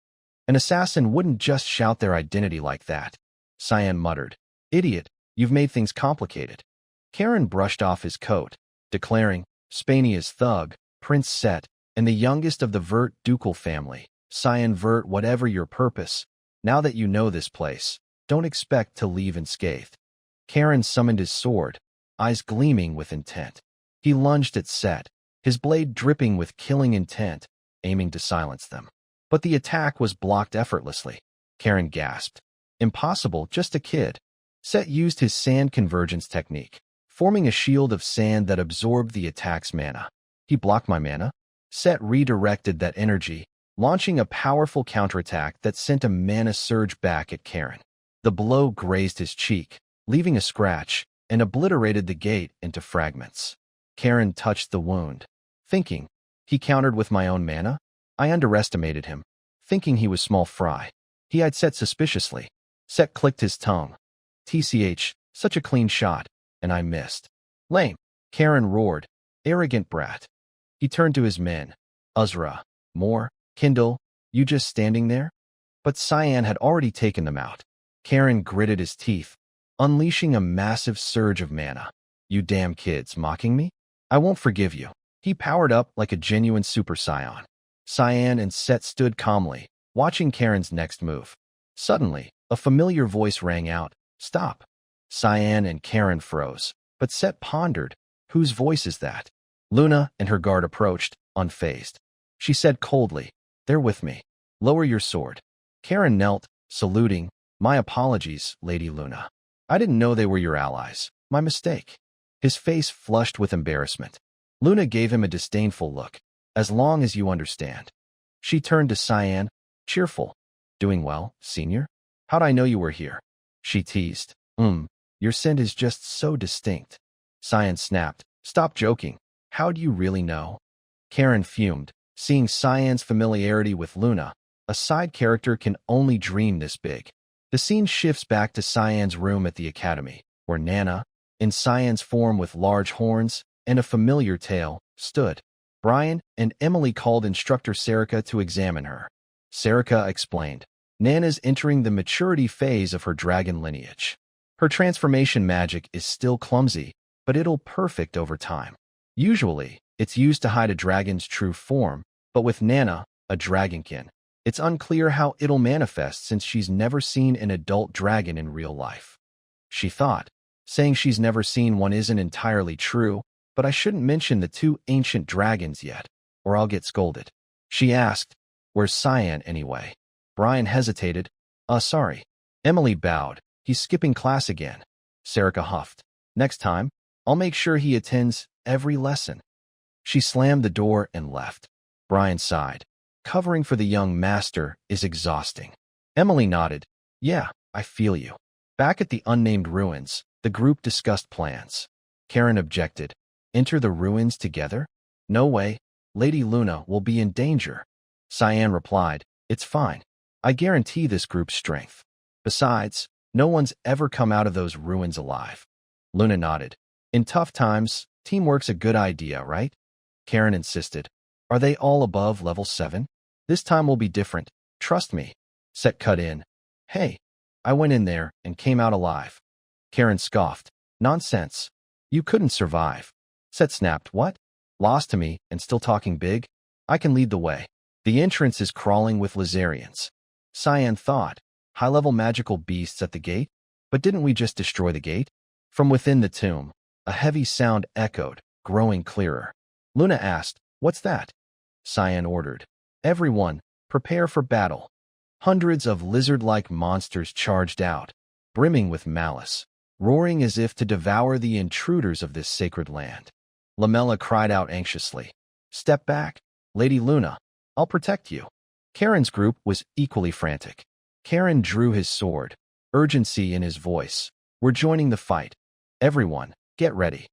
An assassin wouldn't just shout their identity like that. Cyan muttered. "Idiot, you've made things complicated." Karen brushed off his coat, declaring, "Spania's thug, Prince Set, and the youngest of the Vert ducal family. Cyan Vert, whatever your purpose, now that you know this place, don't expect to leave unscathed." Karen summoned his sword, eyes gleaming with intent. He lunged at Set, his blade dripping with killing intent, aiming to silence them. But the attack was blocked effortlessly. Karen gasped. "Impossible, just a kid." Set used his sand convergence technique, forming a shield of sand that absorbed the attack's mana. "He blocked my mana?" Set redirected that energy, launching a powerful counterattack that sent a mana surge back at Karen. The blow grazed his cheek, leaving a scratch, and obliterated the gate into fragments. Karen touched the wound, thinking, "He countered with my own mana?" I underestimated him, thinking he was small fry. He eyed Set suspiciously. Set clicked his tongue. "TCH, such a clean shot, and I missed." "Lame," Karen roared. "Arrogant brat." He turned to his men. "Uzra, more, Kindle, you just standing there?" But Cyan had already taken them out. Karen gritted his teeth, unleashing a massive surge of mana. "You damn kids, mocking me? I won't forgive you." He powered up like a genuine Super Saiyan. Cyan and Set stood calmly, watching Karen's next move. Suddenly, a familiar voice rang out, "Stop." Cyan and Karen froze, but Set pondered, "Whose voice is that?" Luna and her guard approached, unfazed. She said coldly, "They're with me. Lower your sword." Karen knelt, saluting. "My apologies, Lady Luna. I didn't know they were your allies. My mistake." His face flushed with embarrassment. Luna gave him a disdainful look. "As long as you understand." She turned to Cyan, cheerful. "Doing well, senior? How'd I know you were here?" She teased. Your scent is just so distinct." Cyan snapped. "Stop joking. How do you really know?" Karen fumed, seeing Cyan's familiarity with Luna. A side character can only dream this big. The scene shifts back to Cyan's room at the academy, where Nana, in Cyan's form with large horns and a familiar tail, stood. Brian and Emily called instructor Sarika to examine her. Sarika explained, "Nana's entering the maturity phase of her dragon lineage. Her transformation magic is still clumsy, but it'll perfect over time. Usually, it's used to hide a dragon's true form, but with Nana, a dragonkin, it's unclear how it'll manifest since she's never seen an adult dragon in real life." She thought, saying she's never seen one isn't entirely true, but I shouldn't mention the two ancient dragons yet, or I'll get scolded. She asked, "Where's Cyan anyway?" Brian hesitated. Sorry." Emily bowed. "He's skipping class again." Sarika huffed. "Next time, I'll make sure he attends every lesson." She slammed the door and left. Brian sighed. "Covering for the young master is exhausting." Emily nodded. "Yeah, I feel you." Back at the unnamed ruins, the group discussed plans. Karen objected. "Enter the ruins together? No way. Lady Luna will be in danger." Cyan replied, "It's fine. I guarantee this group's strength. Besides, no one's ever come out of those ruins alive." Luna nodded. "In tough times, teamwork's a good idea, right?" Karen insisted. "Are they all above level 7? This time will be different. Trust me." Set cut in. "Hey, I went in there and came out alive." Karen scoffed. "Nonsense. You couldn't survive." Set snapped. "What? Lost to me and still talking big? I can lead the way. The entrance is crawling with Lizarians." Cyan thought. High-level magical beasts at the gate? But didn't we just destroy the gate? From within the tomb, a heavy sound echoed, growing clearer. Luna asked, "What's that?" Cyan ordered, "Everyone, prepare for battle." Hundreds of lizard-like monsters charged out, brimming with malice. roaring as if to devour the intruders of this sacred land. Lamella cried out anxiously. "Step back, Lady Luna. I'll protect you." Karen's group was equally frantic. Karen drew his sword, urgency in his voice. "We're joining the fight. Everyone, get ready."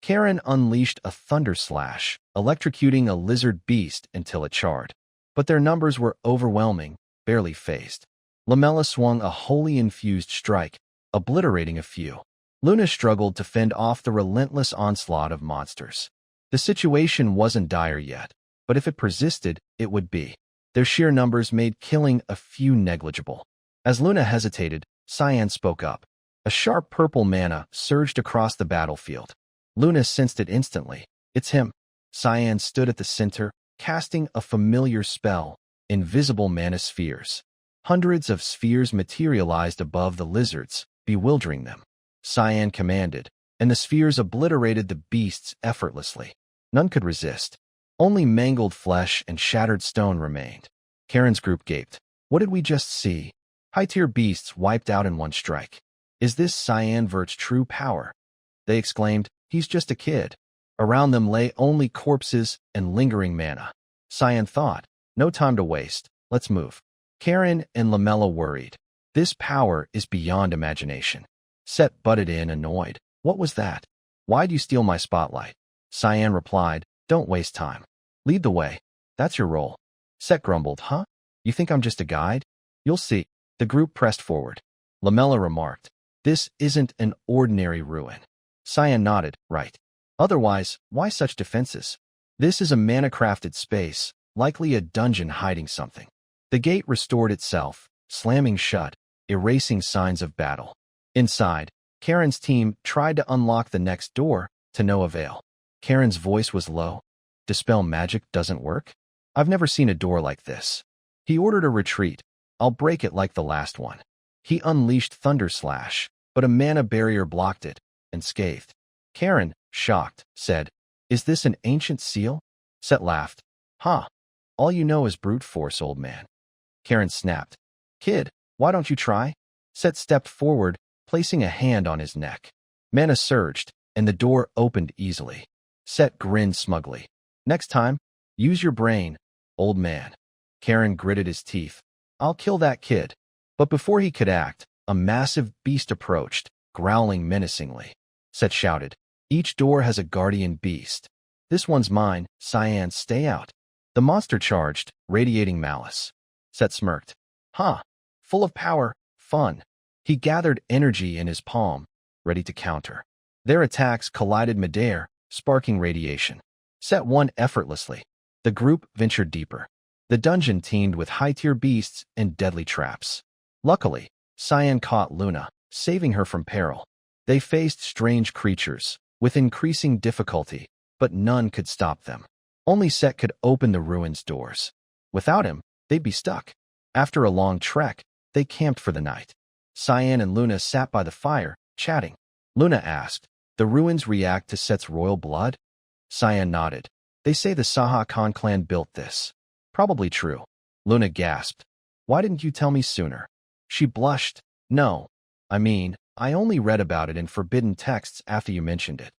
Karen unleashed a thunder slash, electrocuting a lizard beast until it charred. But their numbers were overwhelming, barely phased. Lamella swung a wholly infused strike, obliterating a few. Luna struggled to fend off the relentless onslaught of monsters. The situation wasn't dire yet, but if it persisted, it would be. Their sheer numbers made killing a few negligible. As Luna hesitated, Cyan spoke up. A sharp purple mana surged across the battlefield. Luna sensed it instantly. "It's him." Cyan stood at the center, casting a familiar spell, invisible mana spheres. Hundreds of spheres materialized above the lizards, bewildering them. Cyan commanded, and the spheres obliterated the beasts effortlessly. None could resist. Only mangled flesh and shattered stone remained. Karen's group gaped. "What did we just see? High-tier beasts wiped out in one strike. Is this Cyanvert's true power?" They exclaimed. "He's just a kid." Around them lay only corpses and lingering mana. Cyan thought, "No time to waste. Let's move." Karen and Lamella worried. "This power is beyond imagination." Set butted in, annoyed. "What was that? Why'd you steal my spotlight?" Cyan replied, "Don't waste time. Lead the way. That's your role." Set grumbled, "Huh? You think I'm just a guide? You'll see." The group pressed forward. Lamella remarked, "This isn't an ordinary ruin." Cyan nodded, "Right. Otherwise, why such defenses? This is a mana-crafted space, likely a dungeon hiding something." The gate restored itself, slamming shut, erasing signs of battle. Inside, Karen's team tried to unlock the next door, to no avail. Karen's voice was low. "Dispel magic doesn't work? I've never seen a door like this." He ordered a retreat. "I'll break it like the last one." He unleashed Thunder Slash, but a mana barrier blocked it, and scathed. Karen, shocked, said, "Is this an ancient seal?" Set laughed. "Huh. All you know is brute force, old man." Karen snapped. "Kid, why don't you try?" Set stepped forward, placing a hand on his neck. Mana surged, and the door opened easily. Set grinned smugly. "Next time, use your brain, old man." Karen gritted his teeth. "I'll kill that kid." But before he could act, a massive beast approached, growling menacingly. Set shouted, "Each door has a guardian beast. This one's mine, Cyan, stay out." The monster charged, radiating malice. Set smirked. "Huh. Full of power, fun." He gathered energy in his palm, ready to counter. Their attacks collided midair, sparking radiation. Set won effortlessly. The group ventured deeper. The dungeon teemed with high-tier beasts and deadly traps. Luckily, Cyan caught Luna, saving her from peril. They faced strange creatures, with increasing difficulty, but none could stop them. Only Set could open the ruins' doors. Without him, they'd be stuck. After a long trek, they camped for the night. Cyan and Luna sat by the fire, chatting. Luna asked, "The ruins react to Set's royal blood?" Cyan nodded. "They say the Saha Khan clan built this." "Probably true." Luna gasped. "Why didn't you tell me sooner?" She blushed. "No. I only read about it in forbidden texts after you mentioned it."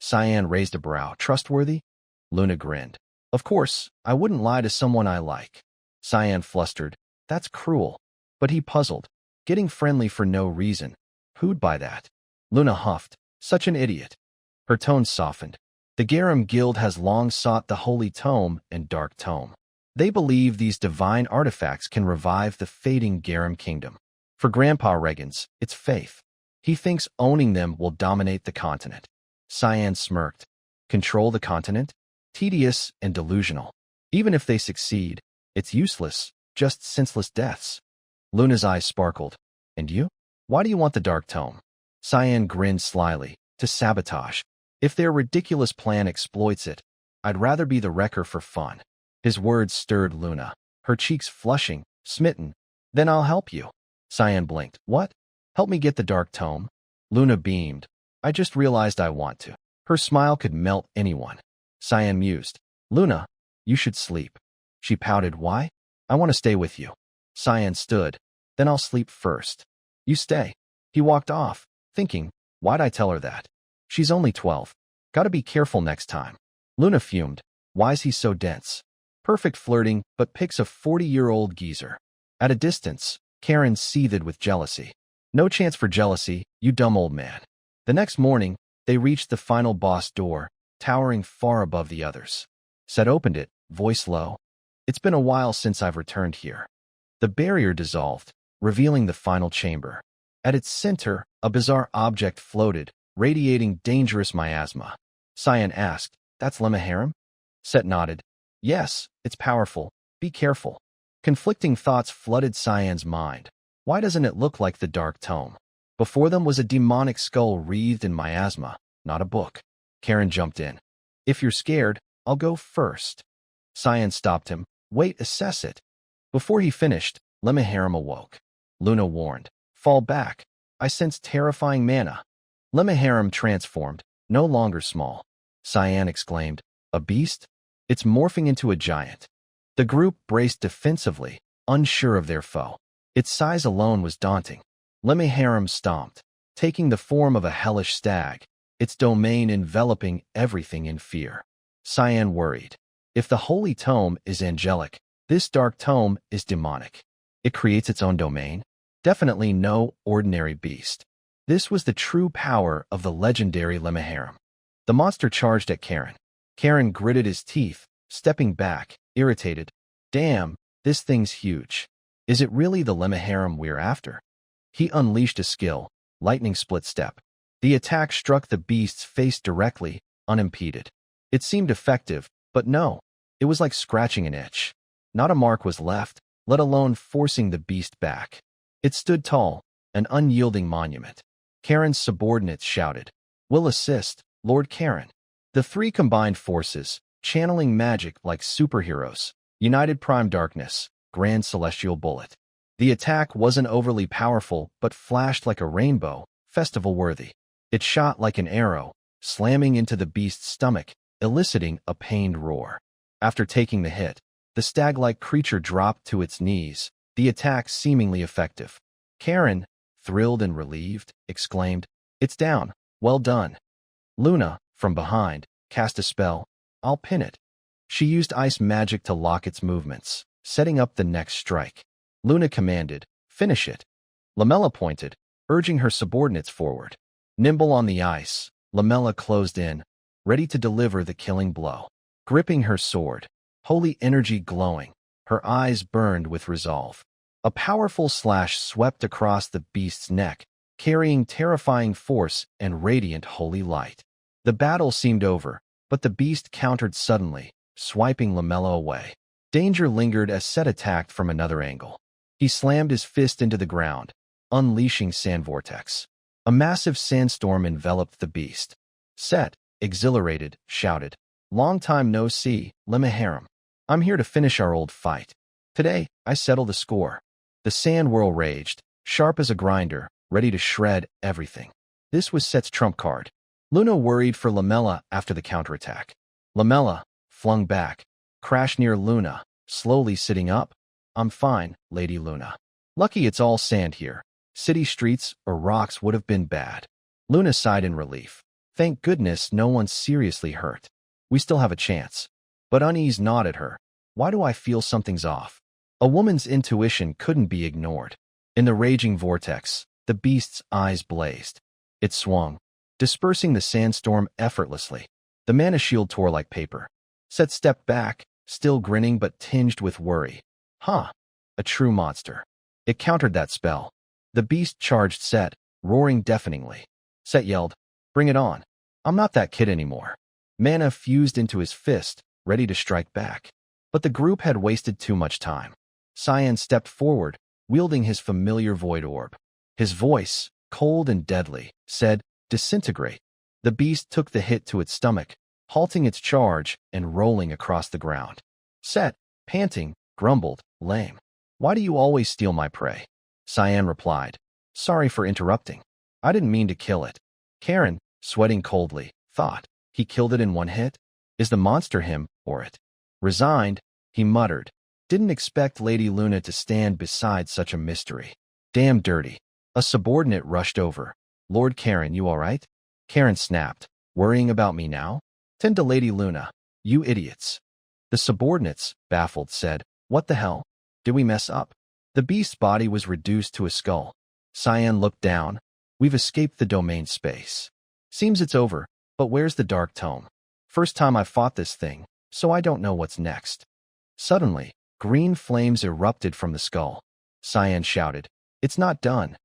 Cyan raised a brow. "Trustworthy?" Luna grinned. "Of course, I wouldn't lie to someone I like." Cyan flustered. "That's cruel." But he puzzled. Getting friendly for no reason. Who'd buy that? Luna huffed. "Such an idiot." Her tone softened. "The Garam Guild has long sought the Holy Tome and Dark Tome. They believe these divine artifacts can revive the fading Garam Kingdom. For Grandpa Regans, it's faith. He thinks owning them will dominate the continent." Cyan smirked. "Control the continent? Tedious and delusional. Even if they succeed, it's useless, just senseless deaths." Luna's eyes sparkled. "And you? Why do you want the Dark Tome?" Cyan grinned slyly. "To sabotage. If their ridiculous plan exploits it, I'd rather be the wrecker for fun." His words stirred Luna, her cheeks flushing, smitten. "Then I'll help you." Cyan blinked. "What? Help me get the Dark Tome?" Luna beamed. "I just realized I want to." Her smile could melt anyone. Cyan mused. "Luna, you should sleep." She pouted. "Why?" "I want to stay with you." Cyan stood. "Then I'll sleep first." "You stay." He walked off, thinking, Why'd I tell her that? She's only 12. Gotta be careful next time. Luna fumed. Why's he so dense? Perfect flirting, but picks a 40-year-old geezer. At a distance, Karen seethed with jealousy. No chance for jealousy, you dumb old man. The next morning, they reached the final boss door, towering far above the others. Set opened it, voice low. It's been a while since I've returned here. The barrier dissolved, revealing the final chamber. At its center, a bizarre object floated, radiating dangerous miasma. Cyan asked, "That's Lemaharim?" Set nodded. "Yes, it's powerful. Be careful." Conflicting thoughts flooded Cyan's mind. Why doesn't it look like the Dark Tome? Before them was a demonic skull wreathed in miasma, not a book. Karen jumped in. "If you're scared, I'll go first." Cyan stopped him. "Wait, assess it." Before he finished, Lemaharim awoke. Luna warned, "Fall back. I sense terrifying mana." Lemaharim transformed, no longer small. Cyan exclaimed, "A beast? It's morphing into a giant." The group braced defensively, unsure of their foe. Its size alone was daunting. Lemaharim stomped, taking the form of a hellish stag, its domain enveloping everything in fear. Cyan worried. If the Holy Tome is angelic, this Dark Tome is demonic. It creates its own domain? Definitely no ordinary beast. This was the true power of the legendary Lemaharim. The monster charged at Karen. Karen gritted his teeth, stepping back, irritated. "Damn, this thing's huge. Is it really the Lemaharim we're after?" He unleashed a skill, lightning split step. The attack struck the beast's face directly, unimpeded. It seemed effective, but no, it was like scratching an itch. Not a mark was left, let alone forcing the beast back. It stood tall, an unyielding monument. Karen's subordinates shouted, "We'll assist, Lord Karen." The three combined forces, channeling magic like superheroes, united Prime Darkness, Grand Celestial Bullet. The attack wasn't overly powerful, but flashed like a rainbow, festival-worthy. It shot like an arrow, slamming into the beast's stomach, eliciting a pained roar. After taking the hit, the stag-like creature dropped to its knees, the attack seemingly effective. Karen, thrilled and relieved, exclaimed, "It's down. Well done." Luna, from behind, cast a spell. "I'll pin it." She used ice magic to lock its movements, setting up the next strike. Luna commanded, "Finish it." Lamella pointed, urging her subordinates forward. Nimble on the ice, Lamella closed in, ready to deliver the killing blow. Gripping her sword, holy energy glowing, her eyes burned with resolve. A powerful slash swept across the beast's neck, carrying terrifying force and radiant holy light. The battle seemed over, but the beast countered suddenly, swiping Lamella away. Danger lingered as Set attacked from another angle. He slammed his fist into the ground, unleashing sand vortex. A massive sandstorm enveloped the beast. Set, exhilarated, shouted, "Long time no see, Lemaharim. I'm here to finish our old fight. Today, I settle the score." The sand whirl raged, sharp as a grinder, ready to shred everything. This was Set's trump card. Luna worried for Lamella after the counterattack. Lamella, flung back, crashed near Luna, slowly sitting up. "I'm fine, Lady Luna. Lucky it's all sand here. City streets or rocks would have been bad." Luna sighed in relief. "Thank goodness no one's seriously hurt. We still have a chance." But unease gnawed at her. "Why do I feel something's off?" A woman's intuition couldn't be ignored. In the raging vortex, the beast's eyes blazed. It swung, dispersing the sandstorm effortlessly. The mana shield tore like paper. Set stepped back, still grinning but tinged with worry. "Huh. A true monster." It countered that spell. The beast charged Set, roaring deafeningly. Set yelled, "Bring it on. I'm not that kid anymore." Mana fused into his fist, ready to strike back. But the group had wasted too much time. Cyan stepped forward, wielding his familiar void orb. His voice, cold and deadly, said, "Disintegrate." The beast took the hit to its stomach, halting its charge and rolling across the ground. Set, panting, grumbled, "Lame. Why do you always steal my prey?" Cyan replied, "Sorry for interrupting. I didn't mean to kill it." Karen, sweating coldly, thought, "He killed it in one hit? Is the monster him or it?" Resigned, he muttered, "Didn't expect Lady Luna to stand beside such a mystery. Damn dirty." A subordinate rushed over. Lord Karen, you all right? Karen snapped. Worrying about me now? Tend to Lady Luna. You idiots. The subordinates, baffled, said, What the hell? Did we mess up? The beast's body was reduced to a skull. Cyan looked down. We've escaped the domain space. Seems it's over, but where's the dark tome? First time I fought this thing, so I don't know what's next. Suddenly, green flames erupted from the skull. Cyan shouted, It's not done.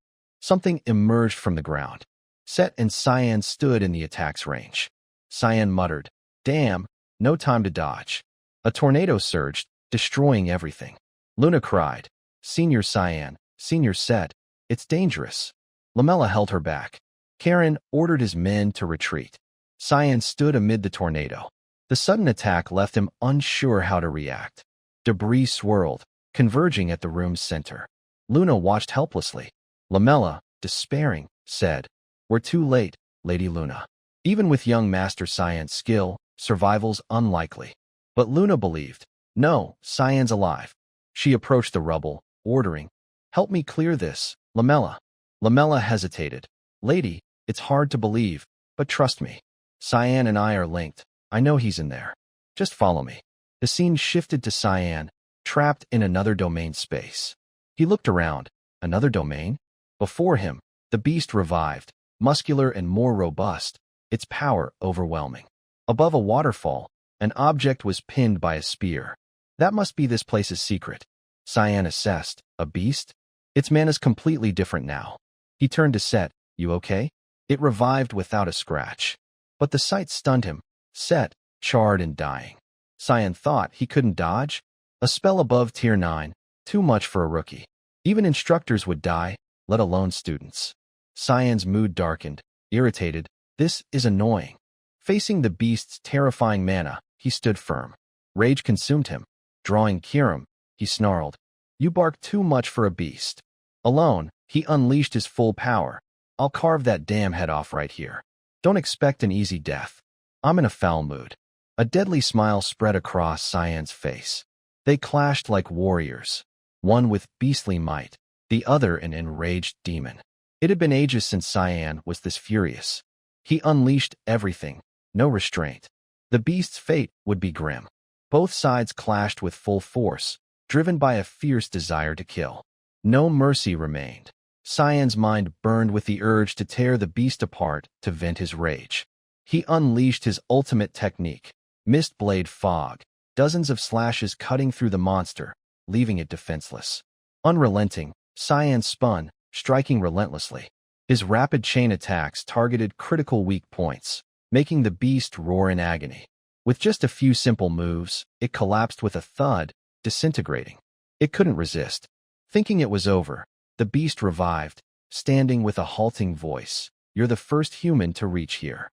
Something emerged from the ground. Set and Cyan stood in the attack's range. Cyan muttered, Damn, no time to dodge. A tornado surged, destroying everything. Luna cried, Senior Cyan, Senior Set, it's dangerous. Lamella held her back. Karen ordered his men to retreat. Cyan stood amid the tornado. The sudden attack left him unsure how to react. Debris swirled, converging at the room's center. Luna watched helplessly. Lamella, despairing, said, We're too late, Lady Luna. Even with young Master Cyan's skill, survival's unlikely. But Luna believed, No, Cyan's alive. She approached the rubble, ordering, Help me clear this, Lamella. Lamella hesitated. Lady, it's hard to believe, but trust me. Cyan and I are linked. I know he's in there. Just follow me. The scene shifted to Cyan, trapped in another domain space. He looked around. Another domain? Before him, the beast revived, muscular and more robust, its power overwhelming. Above a waterfall, an object was pinned by a spear. That must be this place's secret. Cyan assessed. A beast? Its mana's completely different now. He turned to Set. You okay? It revived without a scratch. But the sight stunned him. Set, charred and dying. Cyan thought he couldn't dodge. A spell above Tier 9, too much for a rookie. Even instructors would die, let alone students. Cyan's mood darkened, irritated. This is annoying. Facing the beast's terrifying mana, he stood firm. Rage consumed him. Drawing Kirim, he snarled, You bark too much for a beast. Alone, he unleashed his full power. I'll carve that damn head off right here. Don't expect an easy death. I'm in a foul mood. A deadly smile spread across Cyan's face. They clashed like warriors, one with beastly might, the other an enraged demon. It had been ages since Cyan was this furious. He unleashed everything, no restraint. The beast's fate would be grim. Both sides clashed with full force, driven by a fierce desire to kill. No mercy remained. Cyan's mind burned with the urge to tear the beast apart to vent his rage. He unleashed his ultimate technique, Mist Blade Fog, dozens of slashes cutting through the monster, leaving it defenseless. Unrelenting, Cyan spun, striking relentlessly. His rapid chain attacks targeted critical weak points, making the beast roar in agony. With just a few simple moves, it collapsed with a thud, disintegrating. It couldn't resist. Thinking it was over, the beast revived, standing with a halting voice. You're the first human to reach here.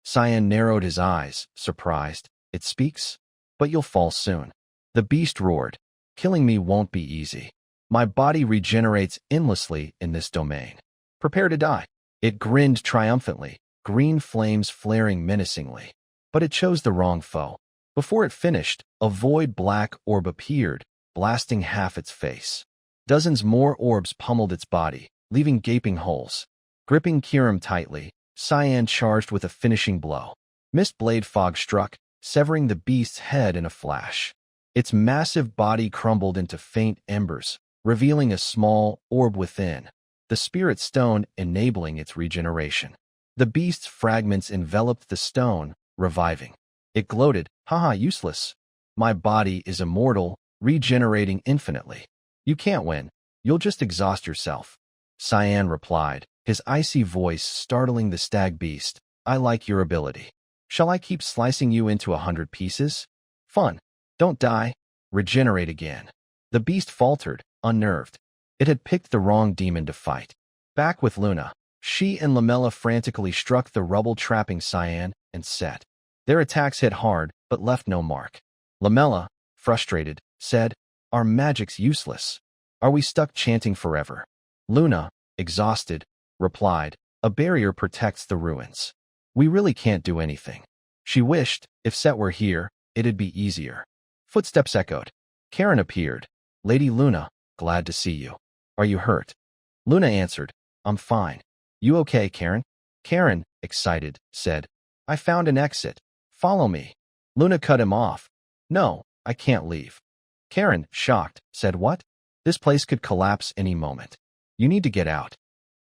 Cyan narrowed his eyes, surprised. It speaks? But you'll fall soon. The beast roared. Killing me won't be easy. My body regenerates endlessly in this domain. Prepare to die. It grinned triumphantly, green flames flaring menacingly. But it chose the wrong foe. Before it finished, a void black orb appeared, blasting half its face. Dozens more orbs pummeled its body, leaving gaping holes. Gripping Kirim tightly, Cyan charged with a finishing blow. Mist Blade Fog struck, severing the beast's head in a flash. Its massive body crumbled into faint embers, revealing a small orb within, the spirit stone enabling its regeneration. The beast's fragments enveloped the stone, reviving. It gloated, Haha, useless. My body is immortal, regenerating infinitely. You can't win. You'll just exhaust yourself. Cyan replied, his icy voice startling the stag beast. I like your ability. Shall I keep slicing you into 100 pieces? Fun. Don't die. Regenerate again. The beast faltered, unnerved. It had picked the wrong demon to fight. Back with Luna, she and Lamella frantically struck the rubble trapping Cyan and Set. Their attacks hit hard, but left no mark. Lamella, frustrated, said, Our magic's useless. Are we stuck chanting forever? Luna, exhausted, replied, A barrier protects the ruins. We really can't do anything. She wished, if Set were here, it'd be easier. Footsteps echoed. Karen appeared. Lady Luna, glad to see you. Are you hurt? Luna answered, I'm fine. You okay, Karen? Karen, excited, said, I found an exit. Follow me. Luna cut him off. No, I can't leave. Karen, shocked, said what? This place could collapse any moment. You need to get out.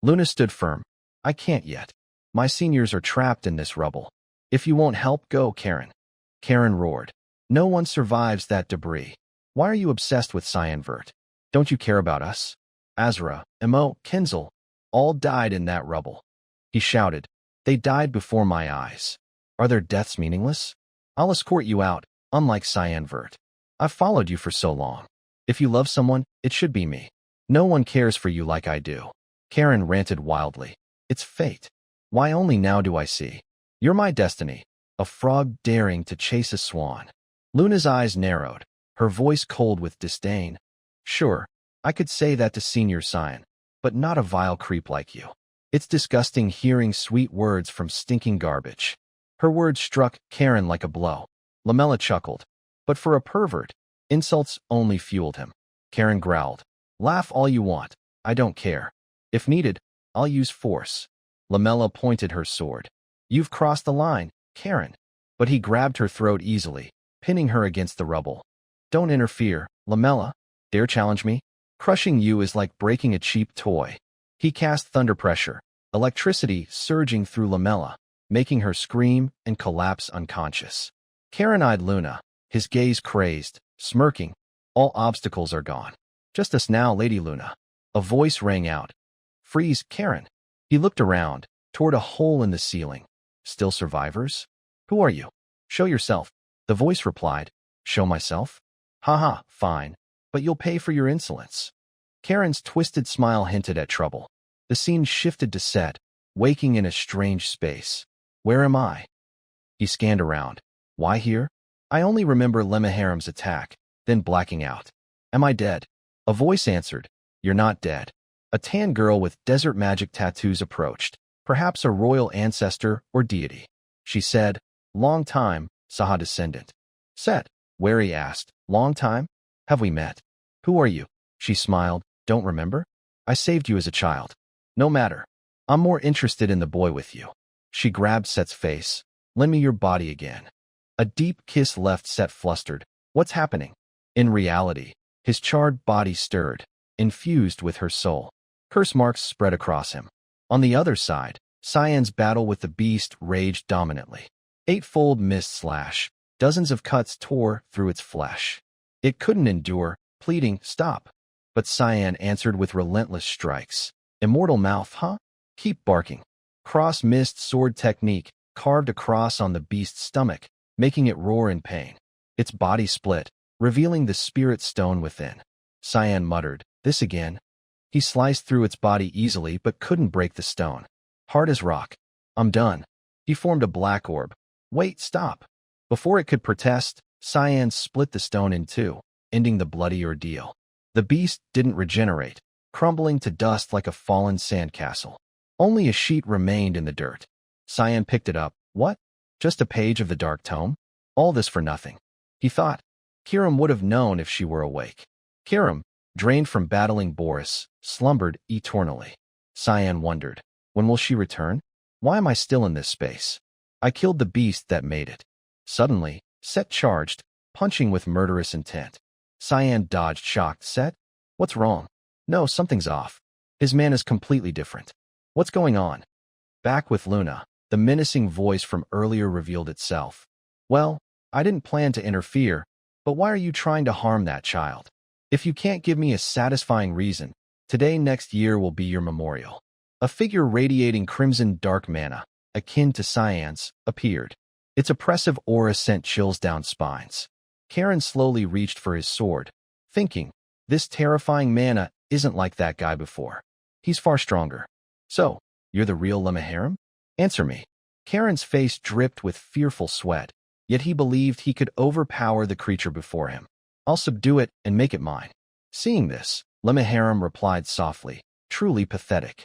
Luna stood firm. I can't yet. My seniors are trapped in this rubble. If you won't help, go, Karen. Karen roared. No one survives that debris. Why are you obsessed with Cyanvert? Don't you care about us? Azra, Emo, Kinzel, all died in that rubble. He shouted. They died before my eyes. Are their deaths meaningless? I'll escort you out, unlike Cyanvert. I've followed you for so long. If you love someone, it should be me. No one cares for you like I do. Karen ranted wildly. It's fate. Why only now do I see? You're my destiny, a frog daring to chase a swan. Luna's eyes narrowed, her voice cold with disdain. Sure, I could say that to Senior Cyan, but not a vile creep like you. It's disgusting hearing sweet words from stinking garbage. Her words struck Karen like a blow. Lamella chuckled. But for a pervert, insults only fueled him. Karen growled. Laugh all you want. I don't care. If needed, I'll use force. Lamella pointed her sword. You've crossed the line, Karen. But he grabbed her throat easily, pinning her against the rubble. Don't interfere, Lamella. Dare challenge me? Crushing you is like breaking a cheap toy. He cast thunder pressure, electricity surging through Lamella, making her scream and collapse unconscious. Karen eyed Luna, his gaze crazed, smirking. All obstacles are gone. Just us now, Lady Luna. A voice rang out. Freeze, Karen. He looked around, toward a hole in the ceiling. Still survivors? Who are you? Show yourself. The voice replied. Show myself? Haha, fine. But you'll pay for your insolence. Karen's twisted smile hinted at trouble. The scene shifted to Set, waking in a strange space. Where am I? He scanned around. Why here? I only remember Lemaharam's attack, then blacking out. Am I dead? A voice answered. You're not dead. A tan girl with desert magic tattoos approached, perhaps a royal ancestor or deity. She said, Long time, Saha descendant. Set, wary asked, Long time? Have we met? Who are you? She smiled. Don't remember? I saved you as a child. No matter. I'm more interested in the boy with you. She grabbed Set's face. Lend me your body again. A deep kiss left Set flustered. What's happening? In reality, his charred body stirred, infused with her soul. Curse marks spread across him. On the other side, Cyan's battle with the beast raged dominantly. Eightfold mist slash. Dozens of cuts tore through its flesh. It couldn't endure, pleading, stop. But Cyan answered with relentless strikes. Immortal mouth, huh? Keep barking. Cross mist sword technique, carved a cross on the beast's stomach, making it roar in pain. Its body split, revealing the spirit stone within. Cyan muttered, this again? He sliced through its body easily but couldn't break the stone. Hard as rock. I'm done. He formed a black orb. Wait, stop. Before it could protest, Cyan split the stone in two, ending the bloody ordeal. The beast didn't regenerate, crumbling to dust like a fallen sandcastle. Only a sheet remained in the dirt. Cyan picked it up. What? Just a page of the dark tome? All this for nothing. He thought. Kiram would have known if she were awake. Kiram, drained from battling Boris, slumbered eternally. Cyan wondered. When will she return? Why am I still in this space? I killed the beast that made it. Suddenly, Set charged, punching with murderous intent. Cyan dodged, shocked. Set? What's wrong? No, something's off. His man is completely different. What's going on? Back with Luna, the menacing voice from earlier revealed itself. Well, I didn't plan to interfere, but why are you trying to harm that child? If you can't give me a satisfying reason, today next year will be your memorial. A figure radiating crimson dark mana, akin to Cyan's, appeared. Its oppressive aura sent chills down spines. Karen slowly reached for his sword, thinking, this terrifying mana isn't like that guy before. He's far stronger. So, you're the real Lemaharam? Answer me. Karen's face dripped with fearful sweat, yet he believed he could overpower the creature before him. I'll subdue it and make it mine. Seeing this, Lemaharam replied softly, truly pathetic.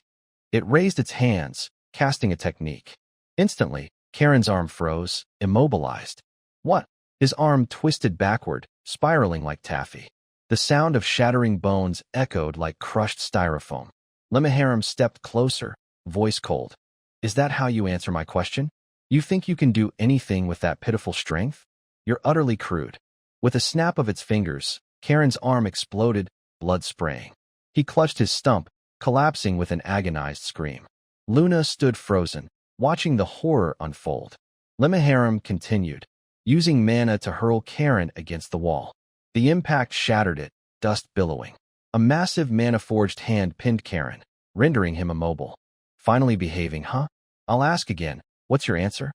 It raised its hands, casting a technique. Instantly, Karen's arm froze, immobilized. What? His arm twisted backward, spiraling like taffy. The sound of shattering bones echoed like crushed styrofoam. Lemaharam stepped closer, voice cold. Is that how you answer my question? You think you can do anything with that pitiful strength? You're utterly crude. With a snap of its fingers, Karen's arm exploded, blood spraying. He clutched his stump, collapsing with an agonized scream. Luna stood frozen, watching the horror unfold. Lemmaharam continued, using mana to hurl Karen against the wall. The impact shattered it, dust billowing. A massive mana-forged hand pinned Karen, rendering him immobile. Finally behaving, huh? I'll ask again, what's your answer?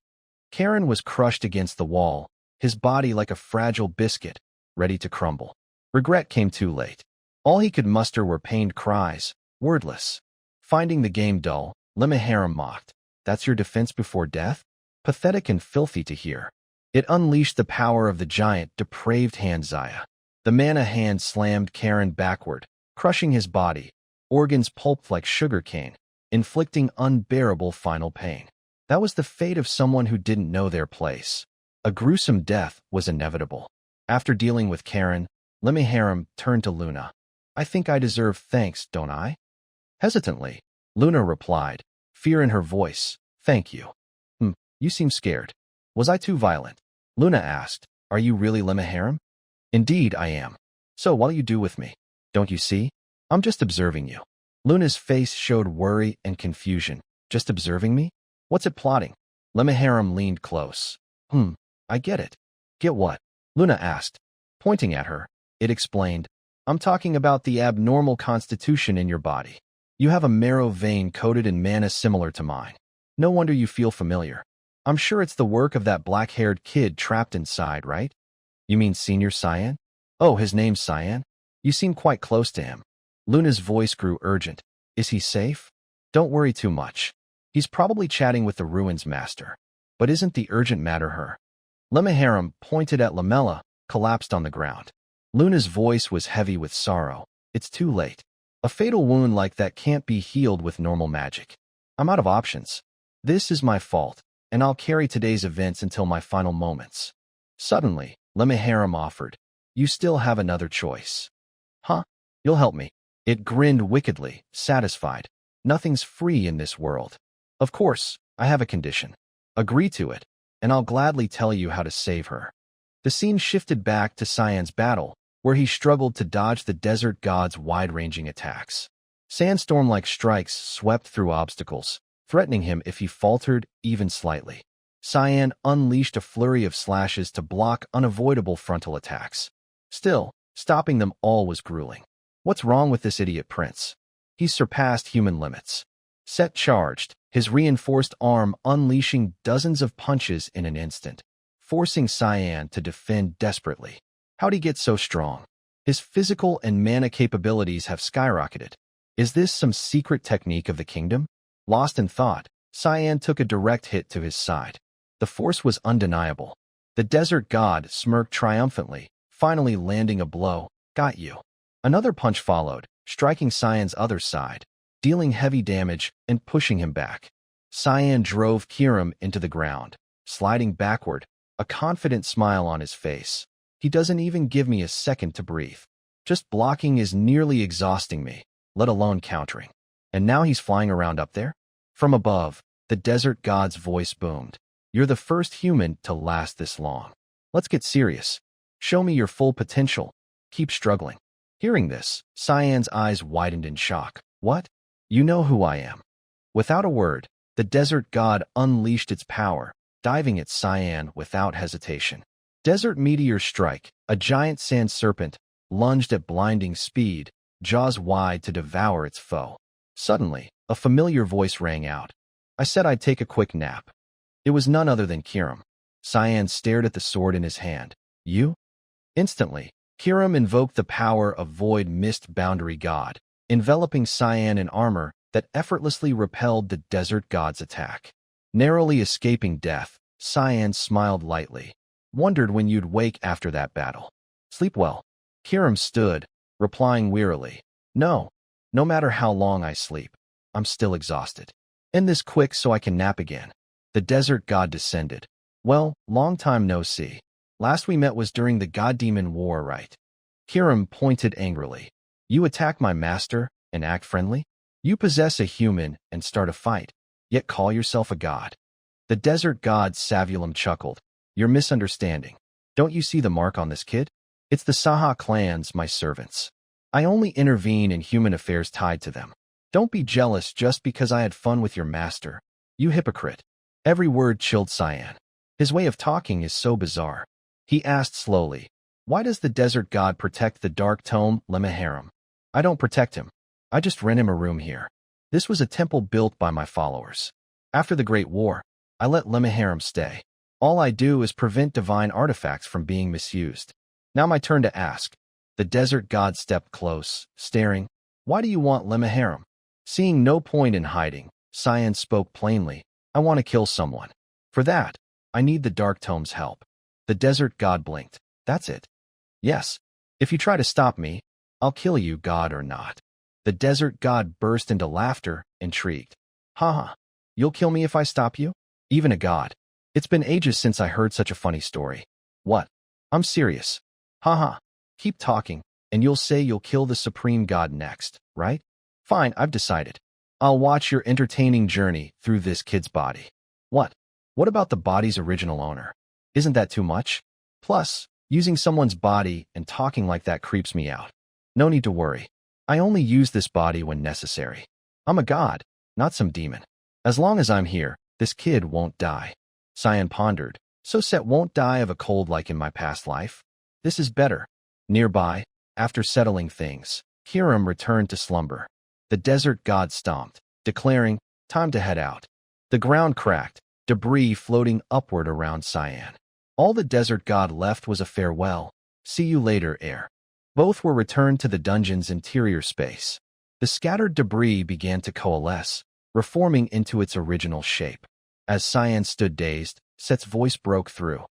Karen was crushed against the wall, his body like a fragile biscuit, ready to crumble. Regret came too late. All he could muster were pained cries, wordless. Finding the game dull, Lemmaharam mocked. That's your defense before death? Pathetic and filthy to hear. It unleashed the power of the giant, depraved hand Zaya. The mana hand slammed Karen backward, crushing his body, organs pulped like sugarcane, inflicting unbearable final pain. That was the fate of someone who didn't know their place. A gruesome death was inevitable. After dealing with Karen, Lemmaharam turned to Luna. I think I deserve thanks, don't I? Hesitantly, Luna replied, fear in her voice. Thank you. You seem scared. Was I too violent? Luna asked, are you really Lemmaharam? Indeed, I am. So what'll you do with me? Don't you see? I'm just observing you. Luna's face showed worry and confusion. Just observing me? What's it plotting? Lemmaharam leaned close. I get it. Get what? Luna asked. Pointing at her, it explained, I'm talking about the abnormal constitution in your body. You have a marrow vein coated in mana similar to mine. No wonder you feel familiar. I'm sure it's the work of that black-haired kid trapped inside, right? You mean Senior Cyan? Oh, his name's Cyan? You seem quite close to him. Luna's voice grew urgent. Is he safe? Don't worry too much. He's probably chatting with the Ruins Master. But isn't the urgent matter her? Lemmaharam pointed at Lamella, collapsed on the ground. Luna's voice was heavy with sorrow. It's too late. A fatal wound like that can't be healed with normal magic. I'm out of options. This is my fault, and I'll carry today's events until my final moments. Suddenly, Lemmaharam offered, you still have another choice. Huh? You'll help me. It grinned wickedly, satisfied. Nothing's free in this world. Of course, I have a condition. Agree to it, and I'll gladly tell you how to save her. The scene shifted back to Cyan's battle, where he struggled to dodge the desert god's wide-ranging attacks. Sandstorm-like strikes swept through obstacles, threatening him if he faltered even slightly. Cyan unleashed a flurry of slashes to block unavoidable frontal attacks. Still, stopping them all was grueling. What's wrong with this idiot prince? He's surpassed human limits. Set charged, his reinforced arm unleashing dozens of punches in an instant, forcing Cyan to defend desperately. How'd he get so strong? His physical and mana capabilities have skyrocketed. Is this some secret technique of the kingdom? Lost in thought, Cyan took a direct hit to his side. The force was undeniable. The desert god smirked triumphantly, finally landing a blow. Got you. Another punch followed, striking Cyan's other side, dealing heavy damage and pushing him back. Cyan drove Kiram into the ground, sliding backward, a confident smile on his face. He doesn't even give me a second to breathe. Just blocking is nearly exhausting me, let alone countering. And now he's flying around up there? From above, the desert god's voice boomed. You're the first human to last this long. Let's get serious. Show me your full potential. Keep struggling. Hearing this, Cyan's eyes widened in shock. What? You know who I am. Without a word, the desert god unleashed its power, diving at Cyan without hesitation. Desert Meteor Strike, a giant sand serpent, lunged at blinding speed, jaws wide to devour its foe. Suddenly, a familiar voice rang out. I said I'd take a quick nap. It was none other than Kiram. Cyan stared at the sword in his hand. You? Instantly, Kiram invoked the power of Void Mist Boundary God, enveloping Cyan in armor that effortlessly repelled the desert god's attack. Narrowly escaping death, Cyan smiled lightly. Wondered when you'd wake after that battle. Sleep well. Kiram stood, replying wearily. No matter how long I sleep, I'm still exhausted. End this quick so I can nap again. The desert god descended. Well, long time no see. Last we met was during the God-Demon War, right? Kiram pointed angrily. You attack my master and act friendly? You possess a human and start a fight, yet call yourself a god. The desert god Savulum chuckled. You're misunderstanding. Don't you see the mark on this kid? It's the Saha clans, my servants. I only intervene in human affairs tied to them. Don't be jealous just because I had fun with your master. You hypocrite. Every word chilled Cyan. His way of talking is so bizarre. He asked slowly, why does the desert god protect the dark tome Lemaharim? I don't protect him. I just rent him a room here. This was a temple built by my followers. After the Great War, I let Lemaharim stay. All I do is prevent divine artifacts from being misused. Now my turn to ask. The desert god stepped close, staring. Why do you want Lemaharim? Seeing no point in hiding, Cyan spoke plainly. I want to kill someone. For that, I need the Dark Tome's help. The desert god blinked. That's it. Yes. If you try to stop me, I'll kill you, god or not. The desert god burst into laughter, intrigued. Haha. You'll kill me if I stop you? Even a god. It's been ages since I heard such a funny story. What? I'm serious. Haha. Keep talking, and you'll say you'll kill the supreme god next, right? Fine, I've decided. I'll watch your entertaining journey through this kid's body. What? What about the body's original owner? Isn't that too much? Plus, using someone's body and talking like that creeps me out. No need to worry. I only use this body when necessary. I'm a god, not some demon. As long as I'm here, this kid won't die. Cyan pondered. So Set won't die of a cold like in my past life? This is better. Nearby, after settling things, Hiram returned to slumber. The desert god stomped, declaring, time to head out. The ground cracked, debris floating upward around Cyan. All the desert god left was a farewell. See you later, heir. Both were returned to the dungeon's interior space. The scattered debris began to coalesce, reforming into its original shape. As Cyan stood dazed, Set's voice broke through.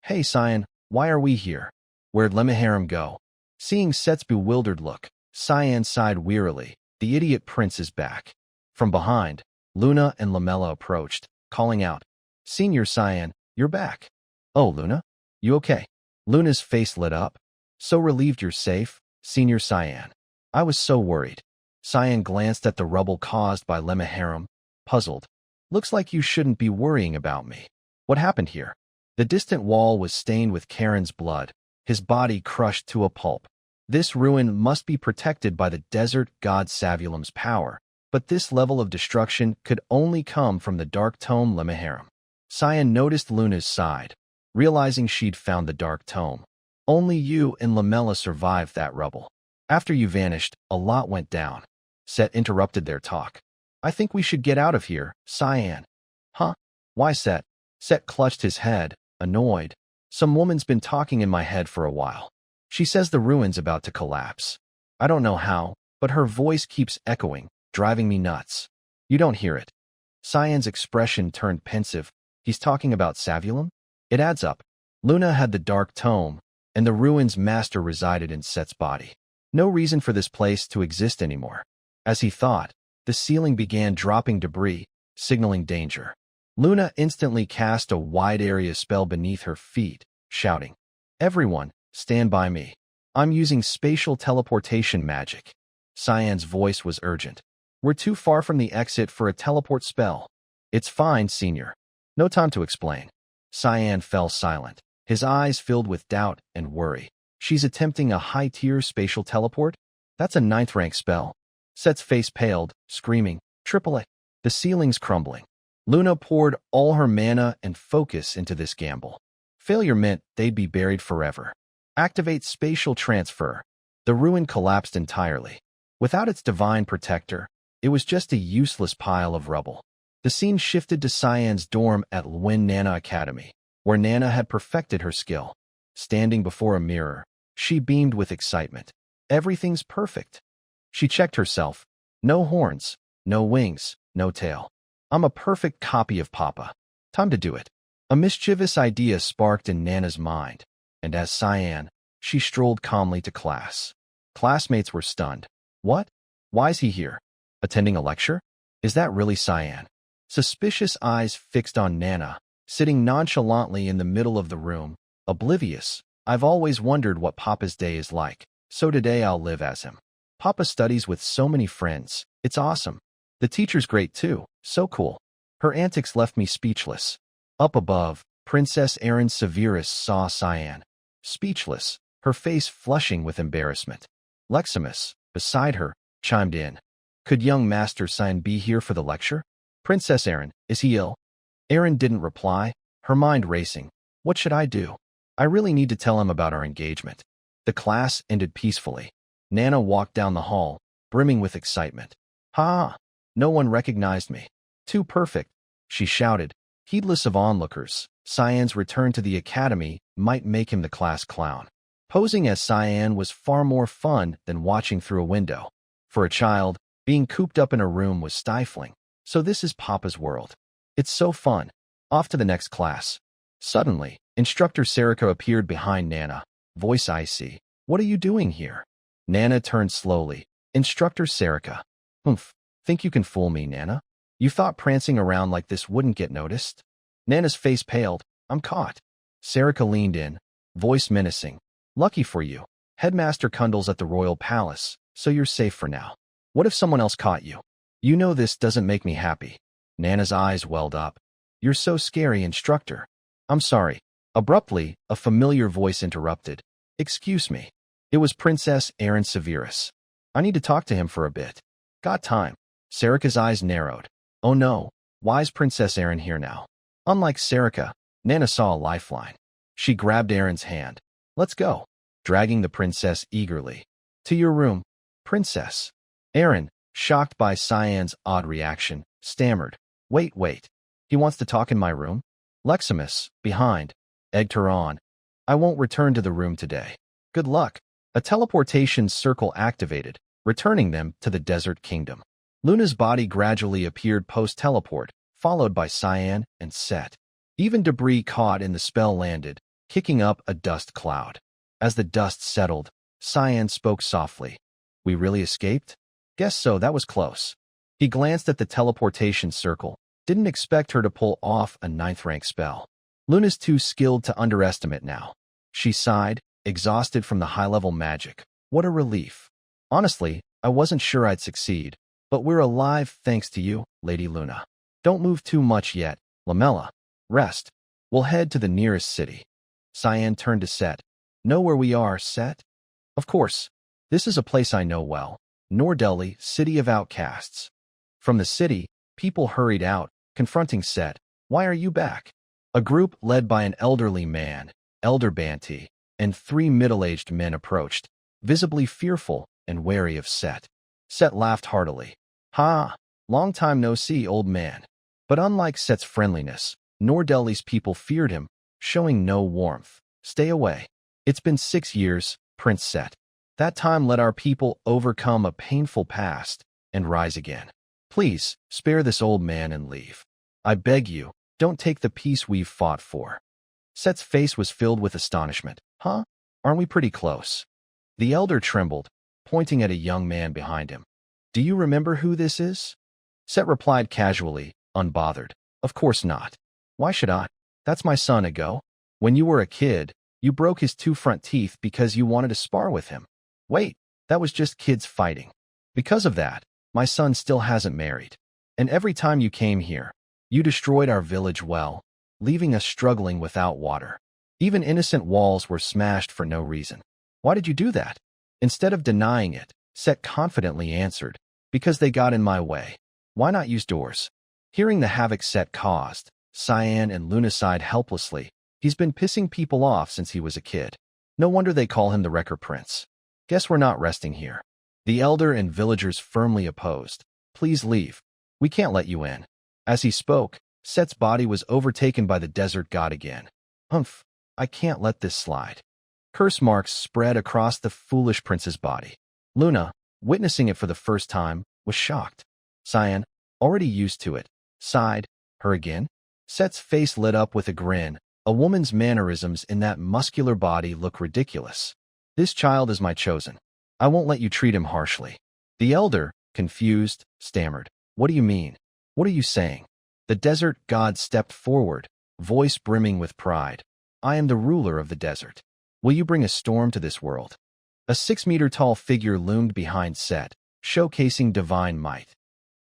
Hey Cyan, why are we here? Where'd Lemaharim go? Seeing Set's bewildered look, Cyan sighed wearily. The idiot prince is back. From behind, Luna and Lamella approached, calling out, Senior Cyan, you're back. Oh, Luna? You okay? Luna's face lit up. So relieved you're safe, Senior Cyan. I was so worried. Cyan glanced at the rubble caused by Lemaharim, puzzled. Looks like you shouldn't be worrying about me. What happened here? The distant wall was stained with Karen's blood, his body crushed to a pulp. This ruin must be protected by the desert god Savulum's power, but this level of destruction could only come from the dark tome Lemaharim. Cyan noticed Luna's side, realizing she'd found the dark tome. Only you and Lamella survived that rubble. After you vanished, a lot went down. Set interrupted their talk. I think we should get out of here, Cyan. Huh? Why Set? Set clutched his head, annoyed. Some woman's been talking in my head for a while. She says the ruin's about to collapse. I don't know how, but her voice keeps echoing, driving me nuts. You don't hear it. Cyan's expression turned pensive. He's talking about Savulum? It adds up. Luna had the dark tome, and the ruin's master resided in Set's body. No reason for this place to exist anymore. As he thought, the ceiling began dropping debris, signaling danger. Luna instantly cast a wide area spell beneath her feet, shouting, Everyone, stand by me. I'm using spatial teleportation magic. Cyan's voice was urgent. We're too far from the exit for a teleport spell. It's fine, Senior. No time to explain. Cyan fell silent, his eyes filled with doubt and worry. She's attempting a high-tier spatial teleport? That's a 9th rank spell. Set's face paled, screaming, Triple A. The ceiling's crumbling. Luna poured all her mana and focus into this gamble. Failure meant they'd be buried forever. Activate spatial transfer. The ruin collapsed entirely. Without its divine protector, it was just a useless pile of rubble. The scene shifted to Cyan's dorm at Lwyn Nana Academy, where Nana had perfected her skill. Standing before a mirror, she beamed with excitement. Everything's perfect. She checked herself. No horns, no wings, no tail. I'm a perfect copy of Papa. Time to do it. A mischievous idea sparked in Nana's mind, and as Cyan, she strolled calmly to class. Classmates were stunned. What? Why's he here? Attending a lecture? Is that really Cyan? Suspicious eyes fixed on Nana, sitting nonchalantly in the middle of the room, oblivious. I've always wondered what Papa's day is like, so today I'll live as him. Papa studies with so many friends. It's awesome. The teacher's great too. So cool. Her antics left me speechless. Up above, Princess Erin Severus saw Cyan. Speechless, her face flushing with embarrassment. Leximus, beside her, chimed in. Could young Master Cyan be here for the lecture? Princess Erin, is he ill? Erin didn't reply, her mind racing. What should I do? I really need to tell him about our engagement. The class ended peacefully. Nana walked down the hall, brimming with excitement. Ha! No one recognized me. Too perfect, she shouted, heedless of onlookers. Cyan's return to the academy might make him the class clown. Posing as Cyan was far more fun than watching through a window. For a child, being cooped up in a room was stifling. So this is Papa's world. It's so fun. Off to the next class. Suddenly, Instructor Sarika appeared behind Nana. Voice icy. What are you doing here? Nana turned slowly. Instructor Sarika. Humph. Think you can fool me, Nana? You thought prancing around like this wouldn't get noticed? Nana's face paled. I'm caught. Sarika leaned in. Voice menacing. Lucky for you. Headmaster Kundal's at the royal palace, so you're safe for now. What if someone else caught you? You know this doesn't make me happy. Nana's eyes welled up. You're so scary, Instructor. I'm sorry. Abruptly, a familiar voice interrupted. Excuse me. It was Princess Erin Severus. I need to talk to him for a bit. Got time. Sarika's eyes narrowed. Oh no, why's Princess Erin here now? Unlike Sarika, Nana saw a lifeline. She grabbed Erin's hand. Let's go. Dragging the princess eagerly. To your room, princess. Erin, shocked by Cyan's odd reaction, stammered. Wait. He wants to talk in my room? Leximus, behind, egged her on. I won't return to the room today. Good luck. A teleportation circle activated, returning them to the desert kingdom. Luna's body gradually appeared post-teleport, followed by Cyan and Set. Even debris caught in the spell landed, kicking up a dust cloud. As the dust settled, Cyan spoke softly. We really escaped? Guess so, that was close. He glanced at the teleportation circle, didn't expect her to pull off a 9th-rank spell. Luna's too skilled to underestimate now. She sighed, exhausted from the high-level magic. What a relief. Honestly, I wasn't sure I'd succeed, but we're alive thanks to you, Lady Luna. Don't move too much yet, Lamella. Rest. We'll head to the nearest city. Cyan turned to Set. Know where we are, Set? Of course. This is a place I know well. Nordeli, City of Outcasts. From the city, people hurried out, confronting Set. Why are you back? A group led by an elderly man, Elder Banti, and 3 middle-aged men approached, visibly fearful and wary of Set. Set laughed heartily. Ha! Long time no see, old man. But unlike Set's friendliness, Nordeli's people feared him, showing no warmth. Stay away. It's been 6 years, Prince Set. That time let our people overcome a painful past and rise again. Please, spare this old man and leave. I beg you, don't take the peace we've fought for. Set's face was filled with astonishment. Huh? Aren't we pretty close? The elder trembled, pointing at a young man behind him. Do you remember who this is? Set replied casually, unbothered. Of course not. Why should I? That's my son Ago. When you were a kid, you broke his 2 front teeth because you wanted to spar with him. Wait, that was just kids fighting. Because of that, my son still hasn't married. And every time you came here, you destroyed our village well, leaving us struggling without water. Even innocent walls were smashed for no reason. Why did you do that? Instead of denying it, Set confidently answered, because they got in my way. Why not use doors? Hearing the havoc Set caused, Cyan and Luna sighed helplessly. He's been pissing people off since he was a kid. No wonder they call him the Wrecker Prince. Guess we're not resting here. The elder and villagers firmly opposed. Please leave. We can't let you in. As he spoke, Set's body was overtaken by the desert god again. Humph, I can't let this slide. Curse marks spread across the foolish prince's body. Luna, witnessing it for the first time, was shocked. Cyan, already used to it, sighed. Her again? Set's face lit up with a grin. A woman's mannerisms in that muscular body look ridiculous. This child is my chosen. I won't let you treat him harshly. The elder, confused, stammered. What do you mean? What are you saying? The desert god stepped forward, voice brimming with pride. I am the ruler of the desert. Will you bring a storm to this world? A 6-meter-tall figure loomed behind Set, showcasing divine might.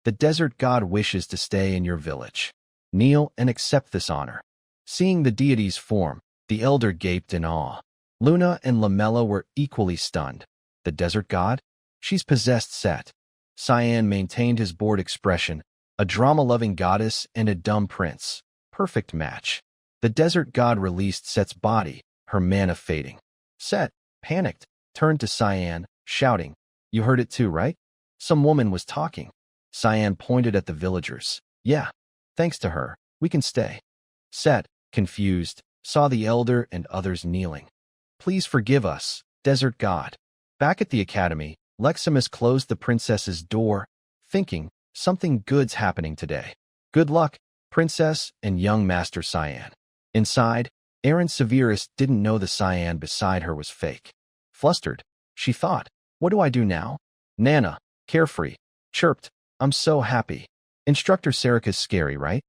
The desert god wishes to stay in your village. Kneel and accept this honor. Seeing the deity's form, the elder gaped in awe. Luna and Lamella were equally stunned. The desert god? She's possessed Set. Cyan maintained his bored expression, a drama-loving goddess and a dumb prince. Perfect match. The desert god released Set's body, her mana fading. Set, panicked, turned to Cyan, shouting, "You heard it too, right? Some woman was talking." Cyan pointed at the villagers. "Yeah, thanks to her, we can stay." Set, confused, saw the elder and others kneeling. "Please forgive us, desert god." Back at the academy, Leximus closed the princess's door, thinking, something good's happening today. Good luck, princess and young master Cyan. Inside, Erin Severus didn't know the Cyan beside her was fake. Flustered, she thought, what do I do now? Nana, carefree, chirped, "I'm so happy." Instructor Serica's scary, right?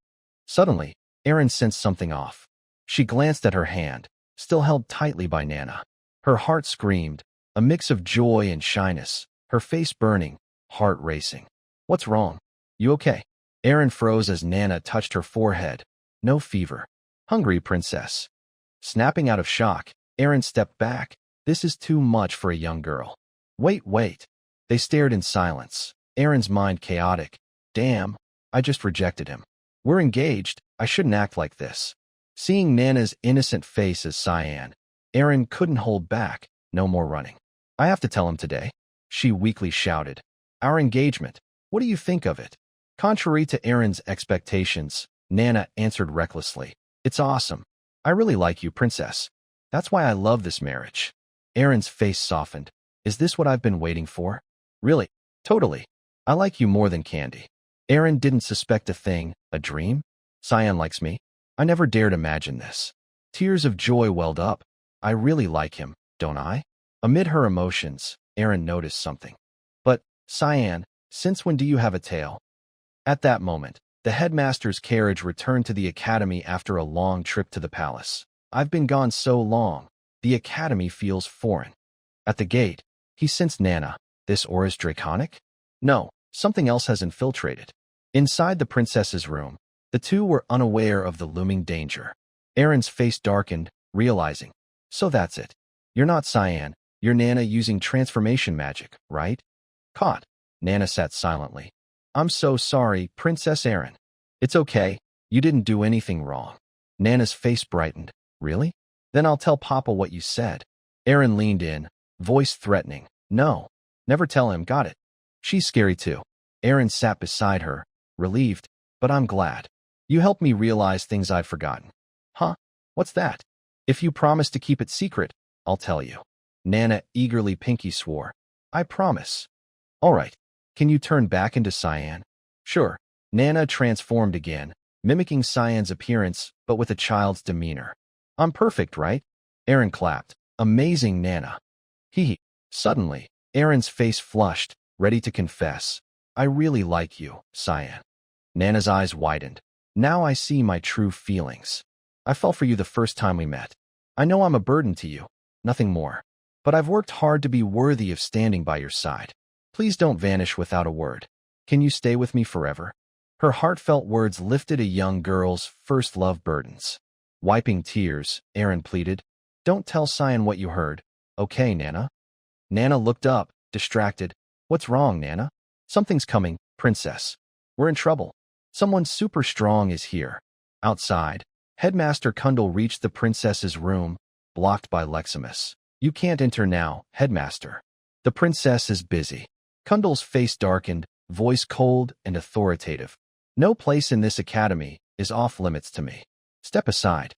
Suddenly, Erin sensed something off. She glanced at her hand, still held tightly by Nana. Her heart screamed, a mix of joy and shyness, her face burning, heart racing. "What's wrong? You okay?" Erin froze as Nana touched her forehead. "No fever." "Hungry, princess." Snapping out of shock, Erin stepped back. This is too much for a young girl. Wait. They stared in silence, Erin's mind chaotic. Damn, I just rejected him. We're engaged, I shouldn't act like this. Seeing Nana's innocent face as Cyan, Erin couldn't hold back. No more running. "I have to tell him today," she weakly shouted. "Our engagement. What do you think of it?" Contrary to Erin's expectations, Nana answered recklessly. "It's awesome. I really like you, princess. That's why I love this marriage." Erin's face softened. "Is this what I've been waiting for?" "Really? Totally. I like you more than candy." Erin didn't suspect a thing. A dream? Cyan likes me? I never dared imagine this. Tears of joy welled up. I really like him, don't I? Amid her emotions, Erin noticed something. "But, Cyan, since when do you have a tail?" At that moment, the headmaster's carriage returned to the academy after a long trip to the palace. "I've been gone so long. The academy feels foreign." At the gate, he sensed Nana. This aura's draconic? No, something else has infiltrated. Inside the princess's room, the two were unaware of the looming danger. Erin's face darkened, realizing. "So that's it. You're not Cyan. You're Nana using transformation magic, right?" Caught. Nana sat silently. "I'm so sorry, Princess Erin." "It's okay. You didn't do anything wrong." Nana's face brightened. "Really? Then I'll tell Papa what you said." Erin leaned in, voice threatening. "No. Never tell him, got it?" "She's scary too." Erin sat beside her, relieved. "But I'm glad. You helped me realize things I'd forgotten." "Huh? What's that?" "If you promise to keep it secret, I'll tell you." Nana eagerly pinky swore. "I promise." "All right. Can you turn back into Cyan?" "Sure." Nana transformed again, mimicking Cyan's appearance, but with a child's demeanor. "I'm perfect, right?" Erin clapped. "Amazing, Nana." Hee. Suddenly, Erin's face flushed, ready to confess. "I really like you, Cyan." Nana's eyes widened. "Now I see my true feelings. I fell for you the first time we met. I know I'm a burden to you, nothing more. But I've worked hard to be worthy of standing by your side. Please don't vanish without a word. Can you stay with me forever?" Her heartfelt words lifted a young girl's first love burdens. Wiping tears, Erin pleaded, "Don't tell Cyan what you heard, okay, Nana?" Nana looked up, distracted. "What's wrong, Nana?" "Something's coming, princess. We're in trouble. Someone super strong is here." Outside, Headmaster Kundal reached the princess's room, blocked by Leximus. "You can't enter now, Headmaster. The princess is busy." Kundal's face darkened, voice cold and authoritative. "No place in this academy is off limits to me. Step aside."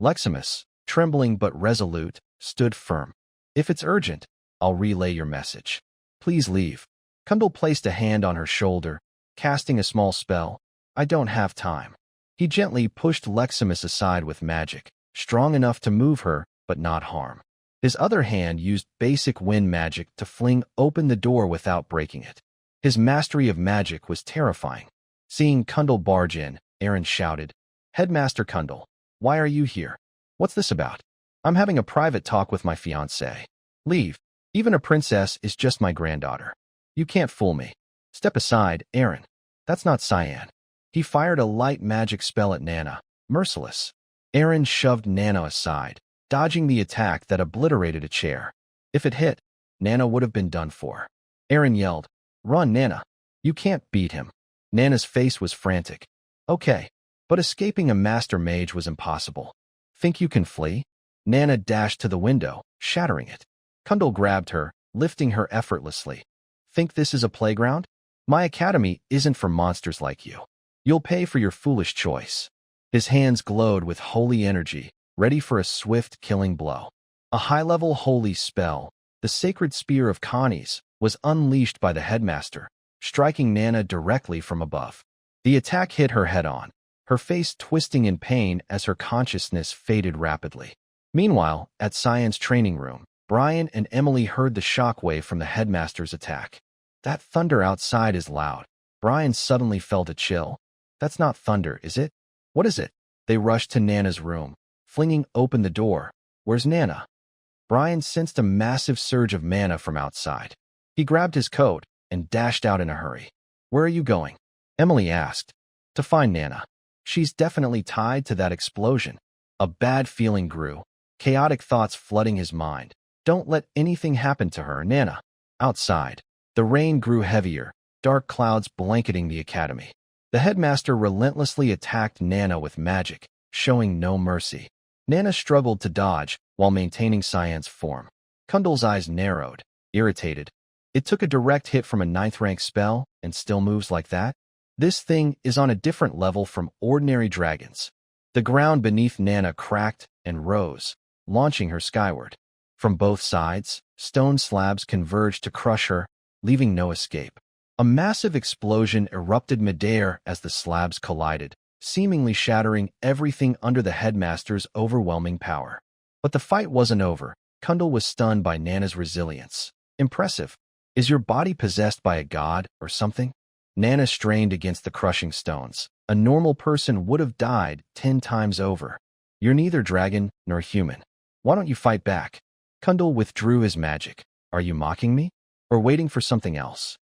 Leximus, trembling but resolute, stood firm. "If it's urgent, I'll relay your message. Please leave." Kundal placed a hand on her shoulder, casting a small spell. "I don't have time." He gently pushed Leximus aside with magic, strong enough to move her, but not harm. His other hand used basic wind magic to fling open the door without breaking it. His mastery of magic was terrifying. Seeing Kundal barge in, Erin shouted, "Headmaster Kundal, why are you here? What's this about?" "I'm having a private talk with my fiancée." "Leave." Even a princess is just my granddaughter. You can't fool me. Step aside, Aaron. That's not Cyan. He fired a light magic spell at Nana, merciless. Aaron shoved Nana aside, dodging the attack that obliterated a chair. If it hit, Nana would have been done for. Aaron yelled, "Run, Nana. You can't beat him." Nana's face was frantic. Okay, but escaping a master mage was impossible. Think you can flee? Nana dashed to the window, shattering it. Kundal grabbed her, lifting her effortlessly. Think this is a playground? My academy isn't for monsters like you. You'll pay for your foolish choice. His hands glowed with holy energy, ready for a swift killing blow. A high-level holy spell, the sacred spear of Connie's, was unleashed by the headmaster, striking Nana directly from above. The attack hit her head-on, her face twisting in pain as her consciousness faded rapidly. Meanwhile, at Cyan's training room, Brian and Emily heard the shockwave from the headmaster's attack. That thunder outside is loud. Brian suddenly felt a chill. That's not thunder, is it? What is it? They rushed to Nana's room, flinging open the door. Where's Nana? Brian sensed a massive surge of mana from outside. He grabbed his coat and dashed out in a hurry. Where are you going? Emily asked. To find Nana. She's definitely tied to that explosion. A bad feeling grew, chaotic thoughts flooding his mind. Don't let anything happen to her, Nana. Outside, the rain grew heavier, dark clouds blanketing the academy. The headmaster relentlessly attacked Nana with magic, showing no mercy. Nana struggled to dodge while maintaining Cyan's form. Kundal's eyes narrowed, irritated. It took a direct hit from a 9th-rank spell and still moves like that? This thing is on a different level from ordinary dragons. The ground beneath Nana cracked and rose, launching her skyward. From both sides, stone slabs converged to crush her, leaving no escape. A massive explosion erupted midair as the slabs collided, seemingly shattering everything under the headmaster's overwhelming power. But the fight wasn't over. Kundal was stunned by Nana's resilience. Impressive. Is your body possessed by a god or something? Nana strained against the crushing stones. A normal person would have died 10 times over. You're neither dragon nor human. Why don't you fight back? Kundal withdrew his magic. Are you mocking me? Or waiting for something else?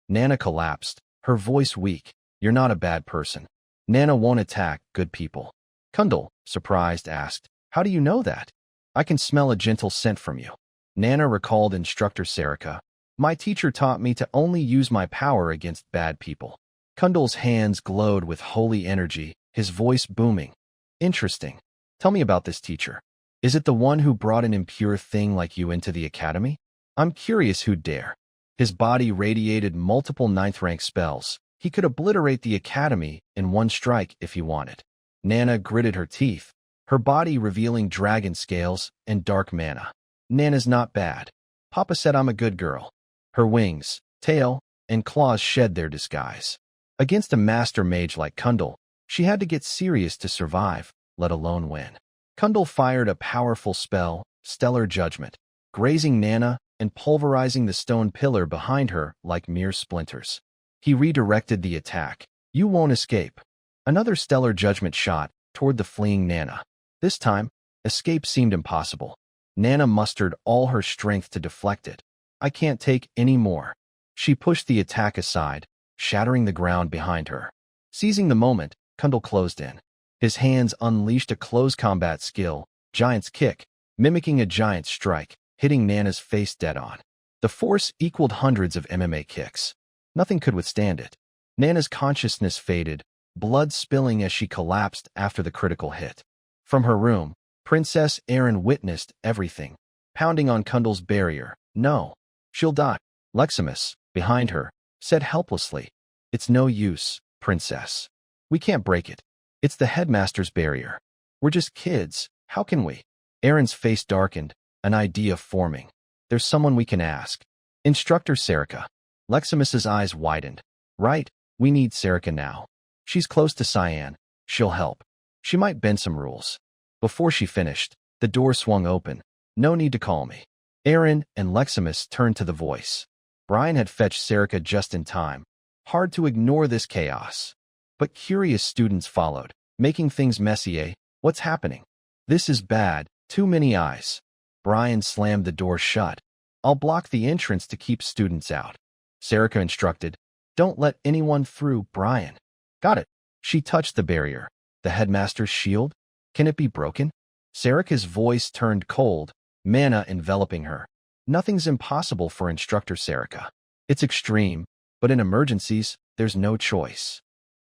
Nana collapsed, her voice weak. You're not a bad person. Nana won't attack good people. Kundal, surprised, asked, how do you know that? I can smell a gentle scent from you. Nana recalled instructor Sarika. My teacher taught me to only use my power against bad people. Kundal's hands glowed with holy energy, his voice booming. Interesting. Tell me about this teacher. Is it the one who brought an impure thing like you into the academy? I'm curious who'd dare. His body radiated multiple 9th-rank spells. He could obliterate the academy in one strike if he wanted. Nana gritted her teeth, her body revealing dragon scales and dark mana. Nana's not bad. Papa said I'm a good girl. Her wings, tail, and claws shed their disguise. Against a master mage like Kundal, she had to get serious to survive, let alone win. Kundal fired a powerful spell, Stellar Judgment, grazing Nana and pulverizing the stone pillar behind her like mere splinters. He redirected the attack. You won't escape. Another Stellar Judgment shot toward the fleeing Nana. This time, escape seemed impossible. Nana mustered all her strength to deflect it. I can't take any more. She pushed the attack aside, shattering the ground behind her. Seizing the moment, Kundal closed in. His hands unleashed a close combat skill, Giant's Kick, mimicking a giant strike, hitting Nana's face dead-on. The force equaled hundreds of MMA kicks. Nothing could withstand it. Nana's consciousness faded, blood spilling as she collapsed after the critical hit. From her room, Princess Erin witnessed everything, pounding on Kundal's barrier. No. She'll die. Leximus, behind her, said helplessly. It's no use, Princess. We can't break it. It's the headmaster's barrier. We're just kids. How can we? Erin's face darkened, an idea forming. There's someone we can ask. Instructor Sarika. Leximus's eyes widened. Right, we need Sarika now. She's close to Cyan. She'll help. She might bend some rules. Before she finished, the door swung open. No need to call me. Erin and Leximus turned to the voice. Brian had fetched Sarika just in time. Hard to ignore this chaos. But curious students followed, making things messy, eh? What's happening? This is bad. Too many eyes. Brian slammed the door shut. I'll block the entrance to keep students out. Sarika instructed. Don't let anyone through, Brian. Got it. She touched the barrier. The headmaster's shield? Can it be broken? Sarika's voice turned cold, mana enveloping her. Nothing's impossible for Instructor Sarika. It's extreme, but in emergencies, there's no choice.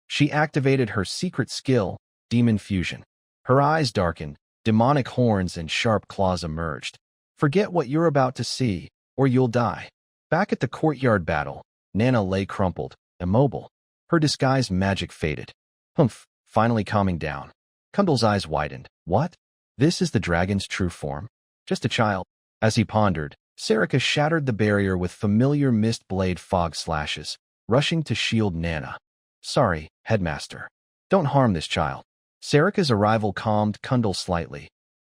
She activated her secret skill, Demon Fusion. Her eyes darkened, demonic horns and sharp claws emerged. Forget what you're about to see, or you'll die. Back at the courtyard battle, Nana lay crumpled, immobile. Her disguised magic faded. Humph, finally calming down. Kundal's eyes widened. What? This is the dragon's true form? Just a child. As he pondered, Sarika shattered the barrier with familiar mist blade fog slashes, rushing to shield Nana. Sorry, headmaster. Don't harm this child. Sarika's arrival calmed Kundal slightly.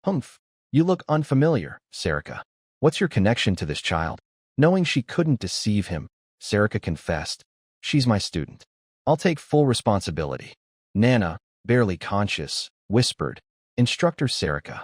Humph, you look unfamiliar, Sarika. What's your connection to this child? Knowing she couldn't deceive him, Sarika confessed. She's my student. I'll take full responsibility. Nana, barely conscious, whispered. Instructor Sarika.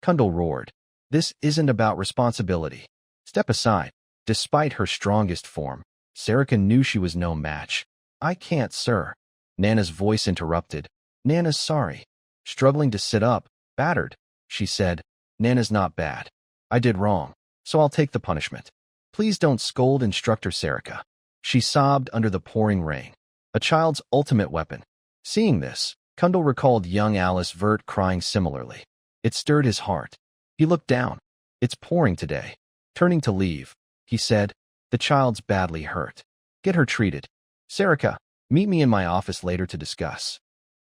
Kundal roared. This isn't about responsibility. Step aside. Despite her strongest form, Sarika knew she was no match. I can't, sir. Nana's voice interrupted. Nana's sorry. Struggling to sit up, battered, she said. Nana's not bad. I did wrong, so I'll take the punishment. Please don't scold Instructor Sarika. She sobbed under the pouring rain. A child's ultimate weapon. Seeing this, Kundal recalled young Alice Vert crying similarly. It stirred his heart. He looked down. It's pouring today. Turning to leave, he said, the child's badly hurt. Get her treated. Sarika, meet me in my office later to discuss.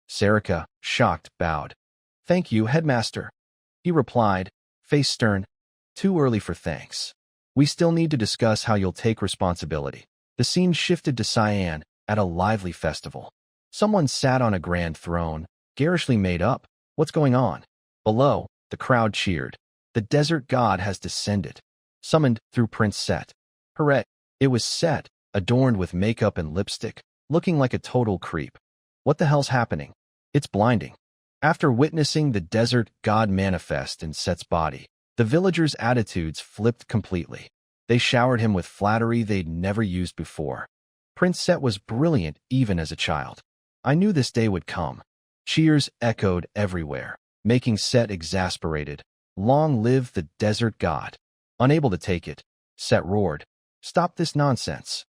Sarika, shocked, bowed. Thank you, headmaster. He replied, face stern. Too early for thanks. We still need to discuss how you'll take responsibility. The scene shifted to Cyan, at a lively festival. Someone sat on a grand throne, garishly made up. What's going on? Below, the crowd cheered. The desert god has descended. Summoned through Prince Set. Hooray! It was Set, adorned with makeup and lipstick, looking like a total creep. What the hell's happening? It's blinding. After witnessing the desert god manifest in Set's body, the villagers' attitudes flipped completely. They showered him with flattery they'd never used before. Prince Set was brilliant even as a child. I knew this day would come. Cheers echoed everywhere, making Set exasperated. Long live the desert god. Unable to take it, Set roared. Stop this nonsense.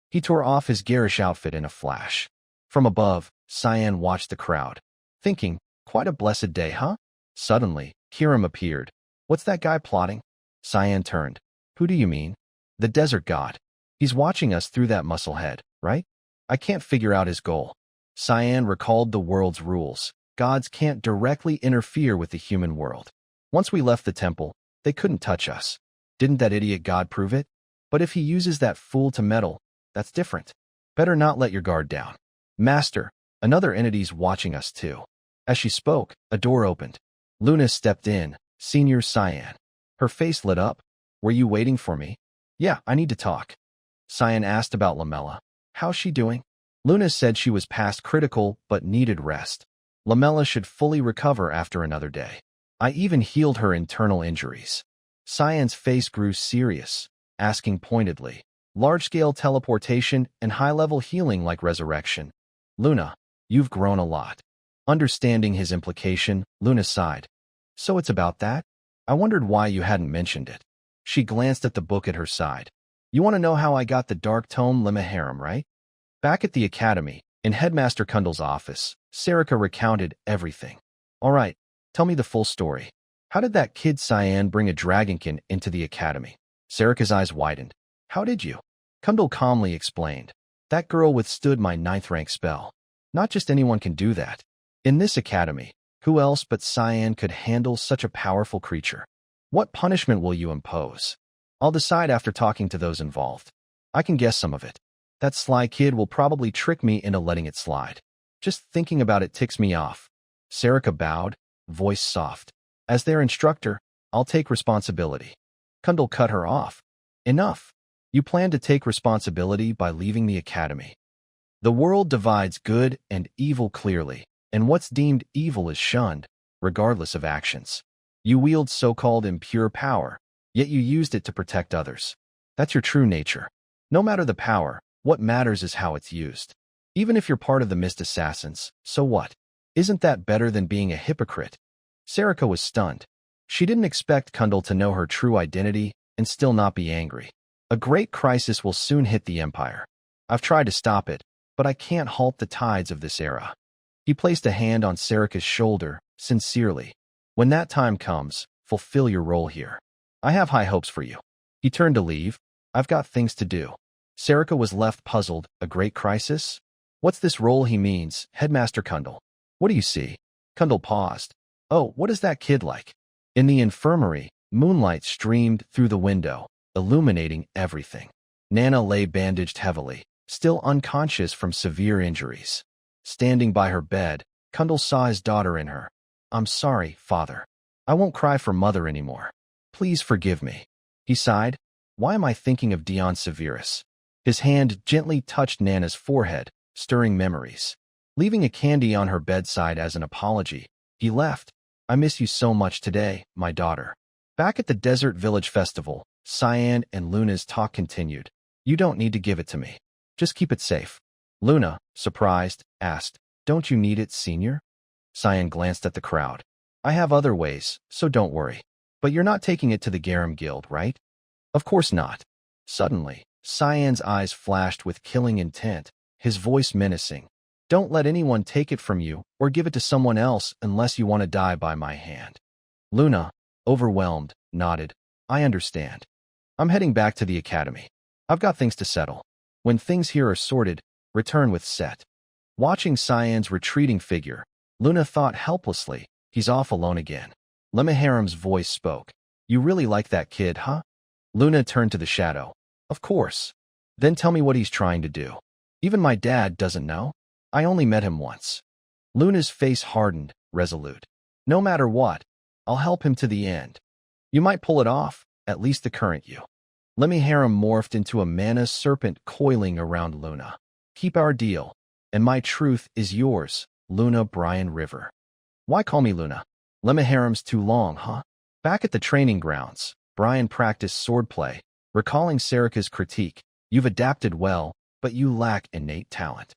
He tore off his garish outfit in a flash. From above, Cyan watched the crowd, thinking, quite a blessed day, huh? Suddenly, Kiram appeared. What's that guy plotting? Cyan turned. Who do you mean? The desert god. He's watching us through that muscle head, right? I can't figure out his goal. Cyan recalled the world's rules. Gods can't directly interfere with the human world. Once we left the temple, they couldn't touch us. Didn't that idiot god prove it? But if he uses that fool to meddle, that's different. Better not let your guard down. Master, another entity's watching us too. As she spoke, a door opened. Luna stepped in, Senior Cyan. Her face lit up. Were you waiting for me? Yeah, I need to talk. Cyan asked about Lamella. How's she doing? Luna said she was past critical but needed rest. Lamella should fully recover after another day. I even healed her internal injuries. Cyan's face grew serious, asking pointedly. Large-scale teleportation and high-level healing like resurrection. Luna, you've grown a lot. Understanding his implication, Luna sighed. So it's about that? I wondered why you hadn't mentioned it. She glanced at the book at her side. You want to know how I got the dark tome Lima Harem, right? Back at the academy, in Headmaster Kundal's office, Sarika recounted everything. All right, tell me the full story. How did that kid Cyan bring a dragonkin into the academy? Sarika's eyes widened. How did you? Kundal calmly explained. That girl withstood my 9th rank spell. Not just anyone can do that. In this academy, who else but Cyan could handle such a powerful creature? What punishment will you impose? I'll decide after talking to those involved. I can guess some of it. That sly kid will probably trick me into letting it slide. Just thinking about it ticks me off. Sarika bowed, voice soft. As their instructor, I'll take responsibility. Kundal cut her off. Enough. You plan to take responsibility by leaving the academy. The world divides good and evil clearly, and what's deemed evil is shunned, regardless of actions. You wield so-called impure power, yet you used it to protect others. That's your true nature. No matter the power, what matters is how it's used. Even if you're part of the mist assassins, so what? Isn't that better than being a hypocrite? Sarika was stunned. She didn't expect Kundal to know her true identity and still not be angry. A great crisis will soon hit the Empire. I've tried to stop it, but I can't halt the tides of this era. He placed a hand on Sarika's shoulder, sincerely. When that time comes, fulfill your role here. I have high hopes for you. He turned to leave. I've got things to do. Sarika was left puzzled. A great crisis? What's this role he means, Headmaster Kundal? What do you see? Kundal paused. Oh, what is that kid like? In the infirmary, moonlight streamed through the window, illuminating everything. Nana lay bandaged heavily, still unconscious from severe injuries. Standing by her bed, Kundal saw his daughter in her. I'm sorry, father. I won't cry for mother anymore. Please forgive me. He sighed. Why am I thinking of Dion Severus? His hand gently touched Nana's forehead, stirring memories. Leaving a candy on her bedside as an apology, he left. I miss you so much today, my daughter. Back at the Desert Village Festival, Cyan and Luna's talk continued. You don't need to give it to me. Just keep it safe. Luna, surprised, asked, Don't you need it, senior? Cyan glanced at the crowd. I have other ways, so don't worry. But you're not taking it to the Garum Guild, right? Of course not. Suddenly, Cyan's eyes flashed with killing intent, his voice menacing. Don't let anyone take it from you or give it to someone else unless you want to die by my hand. Luna, overwhelmed, nodded. I understand. I'm heading back to the academy. I've got things to settle. When things here are sorted, return with Set. Watching Cyan's retreating figure, Luna thought helplessly, he's off alone again. Lemaharam's voice spoke. You really like that kid, huh? Luna turned to the shadow. Of course. Then tell me what he's trying to do. Even my dad doesn't know. I only met him once. Luna's face hardened, resolute. No matter what, I'll help him to the end. You might pull it off, at least the current you. Lemaharam morphed into a mana serpent coiling around Luna. Keep our deal, and my truth is yours, Luna Brian River. Why call me Luna? Lemaharam's too long, huh? Back at the training grounds, Brian practiced swordplay, recalling Sarika's critique. You've adapted well, but you lack innate talent.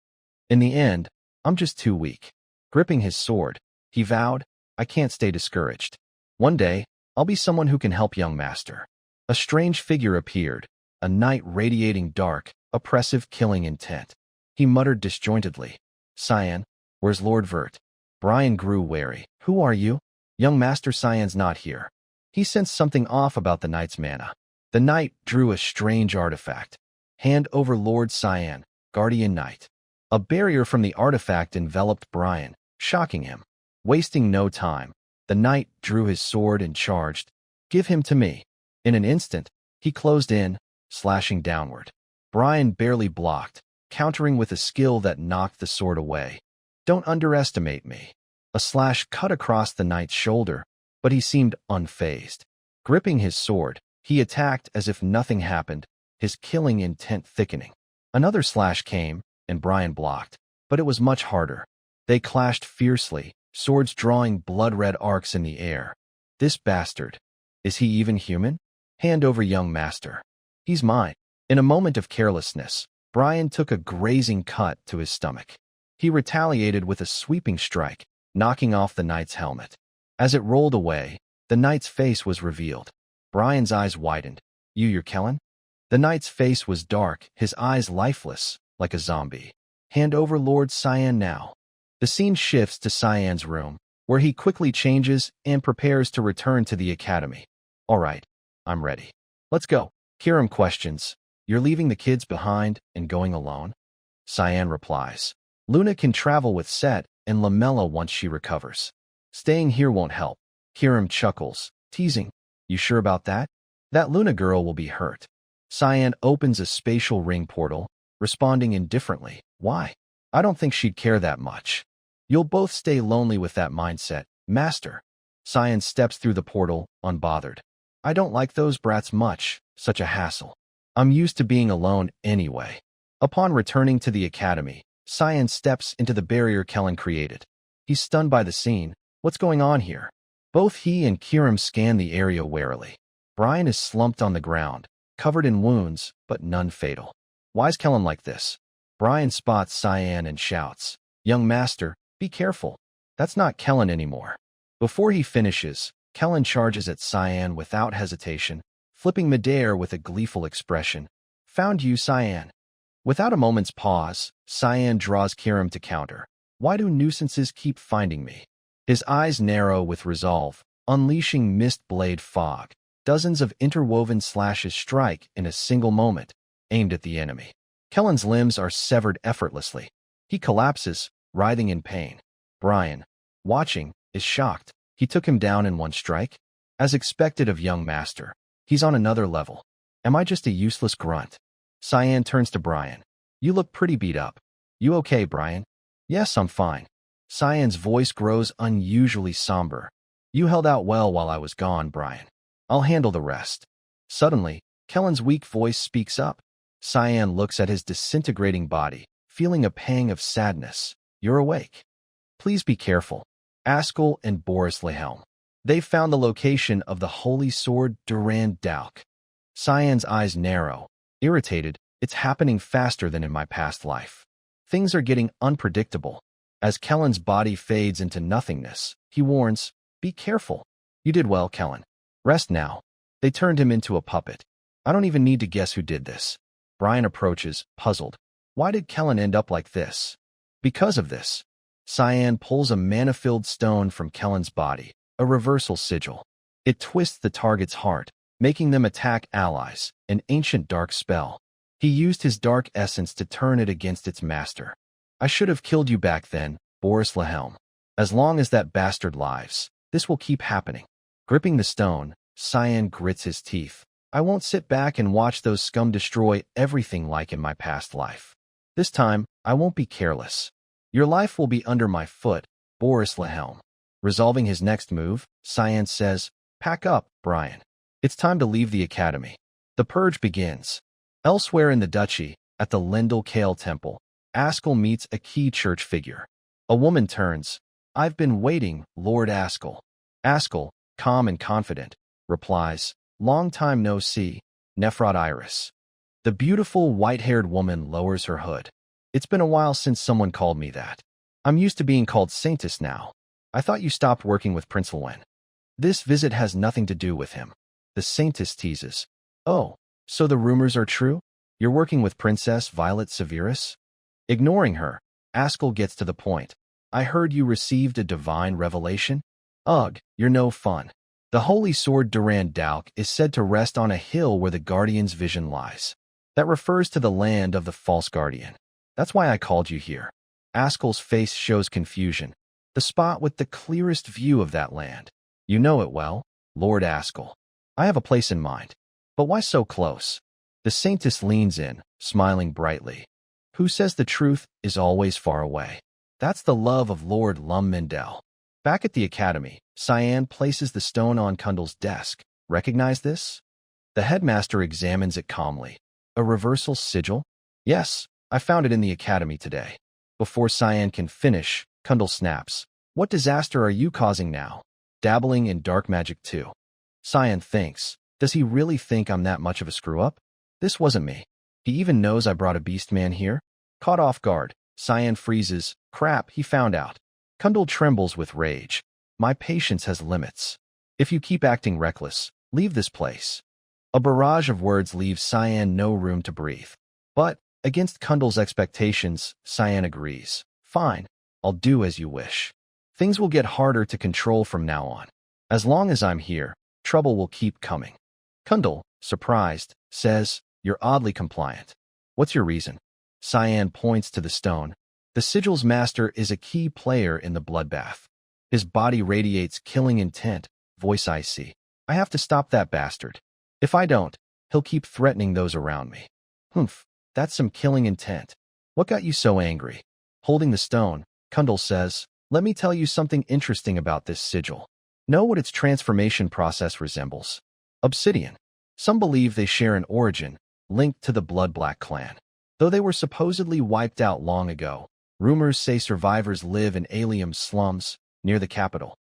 In the end, I'm just too weak. Gripping his sword, he vowed, I can't stay discouraged. One day, I'll be someone who can help young master. A strange figure appeared, a knight radiating dark, oppressive killing intent. He muttered disjointedly, Cyan, where's Lord Vert? Brian grew wary. Who are you? Young Master Cyan's not here. He sensed something off about the knight's mana. The knight drew a strange artifact. Hand over Lord Cyan, Guardian Knight. A barrier from the artifact enveloped Brian, shocking him. Wasting no time, the knight drew his sword and charged. Give him to me. In an instant, he closed in, slashing downward. Brian barely blocked, countering with a skill that knocked the sword away. Don't underestimate me. A slash cut across the knight's shoulder, but he seemed unfazed. Gripping his sword, he attacked as if nothing happened, his killing intent thickening. Another slash came, and Brian blocked, but it was much harder. They clashed fiercely, swords drawing blood-red arcs in the air. This bastard. Is he even human? Hand over young master. He's mine. In a moment of carelessness, Brian took a grazing cut to his stomach. He retaliated with a sweeping strike, knocking off the knight's helmet. As it rolled away, the knight's face was revealed. Brian's eyes widened. You're Kellen? The knight's face was dark, his eyes lifeless, like a zombie. Hand over Lord Cyan now. The scene shifts to Cyan's room, where he quickly changes and prepares to return to the academy. All right, I'm ready. Let's go. Kiram questions. You're leaving the kids behind and going alone? Cyan replies. Luna can travel with Set and Lamella once she recovers. Staying here won't help. Kiram chuckles, teasing. You sure about that? That Luna girl will be hurt. Cyan opens a spatial ring portal, responding indifferently. Why? I don't think she'd care that much. You'll both stay lonely with that mindset, Master. Cyan steps through the portal, unbothered. I don't like those brats much, such a hassle. I'm used to being alone anyway. Upon returning to the academy, Cyan steps into the barrier Kellen created. He's stunned by the scene. What's going on here? Both he and Kiram scan the area warily. Brian is slumped on the ground, covered in wounds, but none fatal. Why's Kellen like this? Brian spots Cyan and shouts, "Young master, be careful. That's not Kellen anymore." Before he finishes, Kellen charges at Cyan without hesitation, flipping midair with a gleeful expression. "Found you, Cyan." Without a moment's pause, Cyan draws Kirim to counter. "Why do nuisances keep finding me?" His eyes narrow with resolve, unleashing mist blade fog. Dozens of interwoven slashes strike in a single moment, aimed at the enemy. Kellen's limbs are severed effortlessly. He collapses, writhing in pain. Brian, watching, is shocked. He took him down in one strike? As expected of young master, he's on another level. Am I just a useless grunt? Cyan turns to Brian. "You look pretty beat up. You okay, Brian?" "Yes, I'm fine." Cyan's voice grows unusually somber. "You held out well while I was gone, Brian. I'll handle the rest." Suddenly, Kellen's weak voice speaks up. Cyan looks at his disintegrating body, feeling a pang of sadness. "You're awake. Please be careful." Askell and Boris Lehelm. They've found the location of the holy sword Durand Dauk. Cyan's eyes narrow. Irritated, "It's happening faster than in my past life. Things are getting unpredictable." As Kellen's body fades into nothingness, he warns, "Be careful." "You did well, Kellen. Rest now." They turned him into a puppet. I don't even need to guess who did this. Brian approaches, puzzled. Why did Kellen end up like this? Because of this. Cyan pulls a mana-filled stone from Kellen's body, a reversal sigil. It twists the target's heart, making them attack allies, an ancient dark spell. He used his dark essence to turn it against its master. "I should have killed you back then, Boris Lehelm. As long as that bastard lives, this will keep happening." Gripping the stone, Cyan grits his teeth. "I won't sit back and watch those scum destroy everything like in my past life. This time, I won't be careless. Your life will be under my foot, Boris Lehelm." Resolving his next move, Cyan says, "Pack up, Brian. It's time to leave the academy." The purge begins. Elsewhere in the duchy, at the Lendl Kale Temple, Askell meets a key church figure. A woman turns. "I've been waiting, Lord Askell." Askell, calm and confident, replies, "Long time no see, Nephrod Iris." The beautiful white-haired woman lowers her hood. "It's been a while since someone called me that. I'm used to being called Saintess now. I thought you stopped working with Prince Lwen." "This visit has nothing to do with him." The Saintess teases. "Oh, so the rumors are true? You're working with Princess Violet Severus?" Ignoring her, Askell gets to the point. "I heard you received a divine revelation?" "Ugh, you're no fun. The holy sword Durand Dauk is said to rest on a hill where the Guardian's vision lies. That refers to the land of the false Guardian. That's why I called you here." Askell's face shows confusion. "The spot with the clearest view of that land. You know it well, Lord Askell." "I have a place in mind. But why so close?" The Saintess leans in, smiling brightly. "Who says the truth is always far away? That's the love of Lord Lummendel." Back at the academy, Cyan places the stone on Kundal's desk. "Recognize this?" The headmaster examines it calmly. "A reversal sigil?" "Yes, I found it in the academy today." Before Cyan can finish, Kundal snaps. "What disaster are you causing now? Dabbling in dark magic too?" Cyan thinks. Does he really think I'm that much of a screw-up? This wasn't me. He even knows I brought a beast man here? Caught off guard, Cyan freezes. Crap, he found out. Kundal trembles with rage. "My patience has limits. If you keep acting reckless, leave this place." A barrage of words leaves Cyan no room to breathe. But, against Kundal's expectations, Cyan agrees. "Fine, I'll do as you wish. Things will get harder to control from now on. As long as I'm here, trouble will keep coming." Kundal, surprised, says, "You're oddly compliant. What's your reason?" Cyan points to the stone. "The sigil's master is a key player in the bloodbath. His body radiates killing intent, voice icy. I have to stop that bastard. If I don't, he'll keep threatening those around me." "Humph, that's some killing intent. What got you so angry?" Holding the stone, Kundal says, "Let me tell you something interesting about this sigil. Know what its transformation process resembles? Obsidian. Some believe they share an origin, linked to the Bloodblack clan. Though they were supposedly wiped out long ago, rumors say survivors live in Alium's slums, near the capital."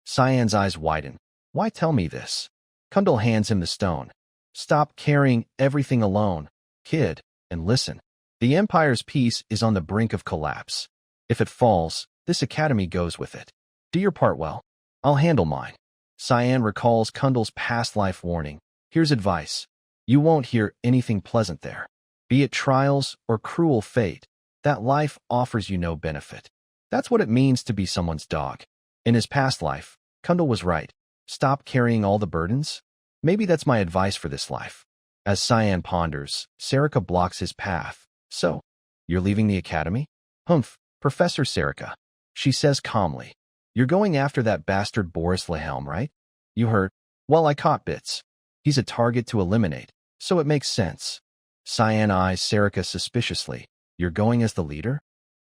Cyan's eyes widen. "Why tell me this?" Kundal hands him the stone. Stop carrying everything alone, kid, and listen. The Empire's peace is on the brink of collapse. If it falls, this academy goes with it. Do your part well. I'll handle mine. Cyan recalls Kundal's past life warning. Here's advice. You won't hear anything pleasant there. Be it trials or cruel fate, that life offers you no benefit. That's what it means to be someone's dog. In his past life, Kundal was right. Stop carrying all the burdens. Maybe that's my advice for this life. As Cyan ponders, Sarika blocks his path. So, you're leaving the academy? Humph, Professor Sarika. She says calmly. You're going after that bastard Boris Lehelm, right? You heard? Well, I caught bits. He's a target to eliminate, so it makes sense. Cyan eyes Sarika suspiciously. You're going as the leader?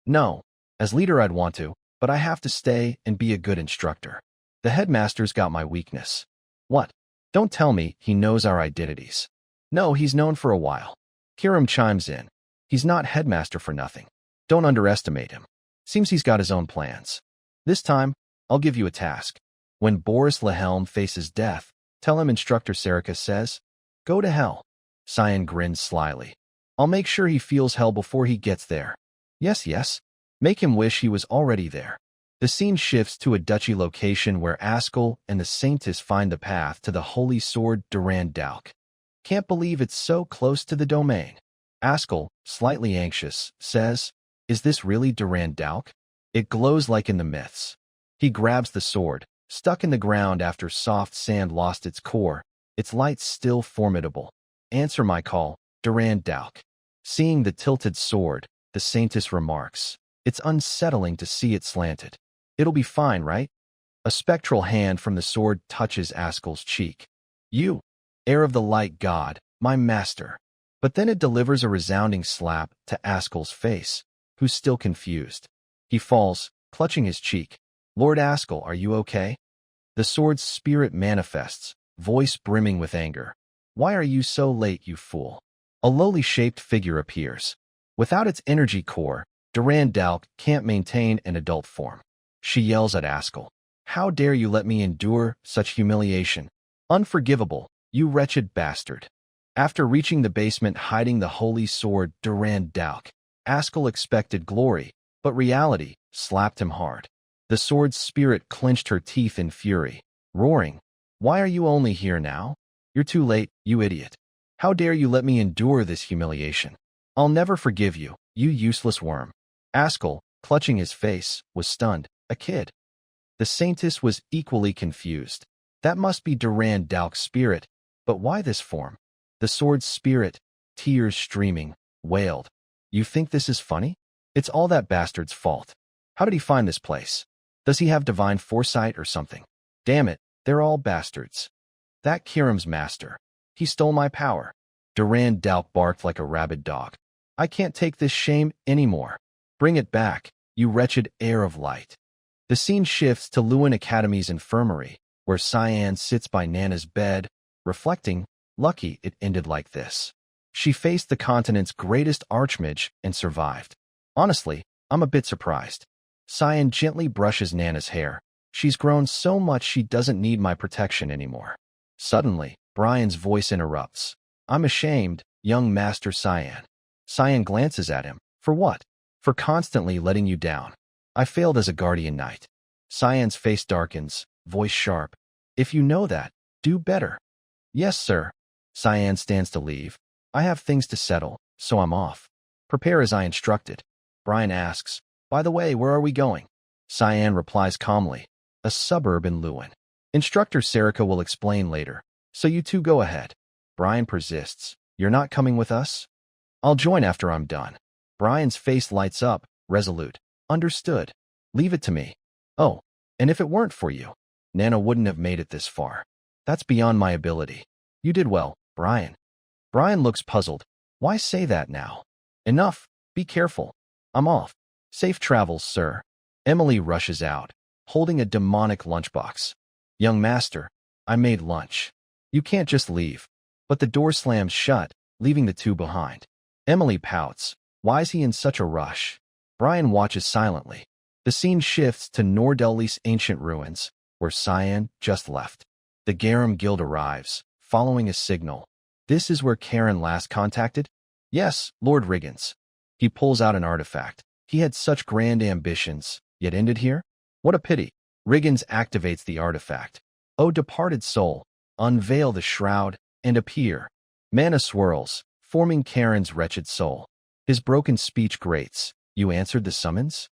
No. As leader I'd want to, but I have to stay and be a good instructor. The headmaster's got my weakness. What? Don't tell me he knows our identities. No, he's known for a while. Kiram chimes in. He's not headmaster for nothing. Don't underestimate him. Seems he's got his own plans. This time, I'll give you a task. When Boris Lehelm faces death, tell him Instructor Sarika says, go to hell. Cyan grins slyly. I'll make sure he feels hell before he gets there. Yes, yes. Make him wish he was already there. The scene shifts to a duchy location where Askel and the Saintess find the path to the holy sword Durand Dauk. Can't believe it's so close to the domain. Askel, slightly anxious, says, is this really Durand Dauk? It glows like in the myths. He grabs the sword, stuck in the ground after soft sand lost its core, its light still formidable. Answer my call, Durand Dauk. Seeing the tilted sword, the Saintess remarks, it's unsettling to see it slanted. It'll be fine, right? A spectral hand from the sword touches Askel's cheek. You, heir of the light god, my master. But then it delivers a resounding slap to Askel's face, who's still confused. He falls, clutching his cheek. Lord Askel, are you okay? The sword's spirit manifests, voice brimming with anger. Why are you so late, you fool? A lowly shaped figure appears. Without its energy core, Durand Dauk can't maintain an adult form. She yells at Askel. How dare you let me endure such humiliation? Unforgivable, you wretched bastard. After reaching the basement hiding the holy sword Durand Dauk, Askel expected glory, but reality slapped him hard. The sword's spirit clenched her teeth in fury, roaring, why are you only here now? You're too late, you idiot. How dare you let me endure this humiliation? I'll never forgive you, you useless worm. Askel, clutching his face, was stunned. A kid. The Saintess was equally confused. That must be Durand Dauk's spirit, but why this form? The sword's spirit, tears streaming, wailed. You think this is funny? It's all that bastard's fault. How did he find this place? Does he have divine foresight or something? Damn it, they're all bastards. That Kiram's master. He stole my power. Durand Dauk barked like a rabid dog. I can't take this shame anymore. Bring it back, you wretched heir of light. The scene shifts to Lewin Academy's infirmary, where Cyan sits by Nana's bed, reflecting, lucky it ended like this. She faced the continent's greatest archmage and survived. Honestly, I'm a bit surprised. Cyan gently brushes Nana's hair. She's grown so much she doesn't need my protection anymore. Suddenly, Brian's voice interrupts. I'm ashamed, young Master Cyan. Cyan glances at him. For what? For constantly letting you down. I failed as a guardian knight. Cyan's face darkens, voice sharp. If you know that, do better. Yes, sir. Cyan stands to leave. I have things to settle, so I'm off. Prepare as I instructed. Brian asks, by the way, where are we going? Cyan replies calmly, a suburb in Lewin. Instructor Sarika will explain later, so you two go ahead. Brian persists. You're not coming with us? I'll join after I'm done. Brian's face lights up, resolute. Understood. Leave it to me. Oh, and if it weren't for you, Nana wouldn't have made it this far. That's beyond my ability. You did well, Brian. Brian looks puzzled. Why say that now? Enough. Be careful. I'm off. Safe travels, sir. Emily rushes out, holding a demonic lunchbox. Young master, I made lunch. You can't just leave. But the door slams shut, leaving the two behind. Emily pouts. Why is he in such a rush? Brian watches silently. The scene shifts to Nordelly's ancient ruins, where Cyan just left. The Garum Guild arrives, following a signal. This is where Karen last contacted? Yes, Lord Riggins. He pulls out an artifact. He had such grand ambitions, yet ended here? What a pity. Riggins activates the artifact. O departed soul, unveil the shroud, and appear. Mana swirls, forming Karen's wretched soul. His broken speech grates. You answered the summons?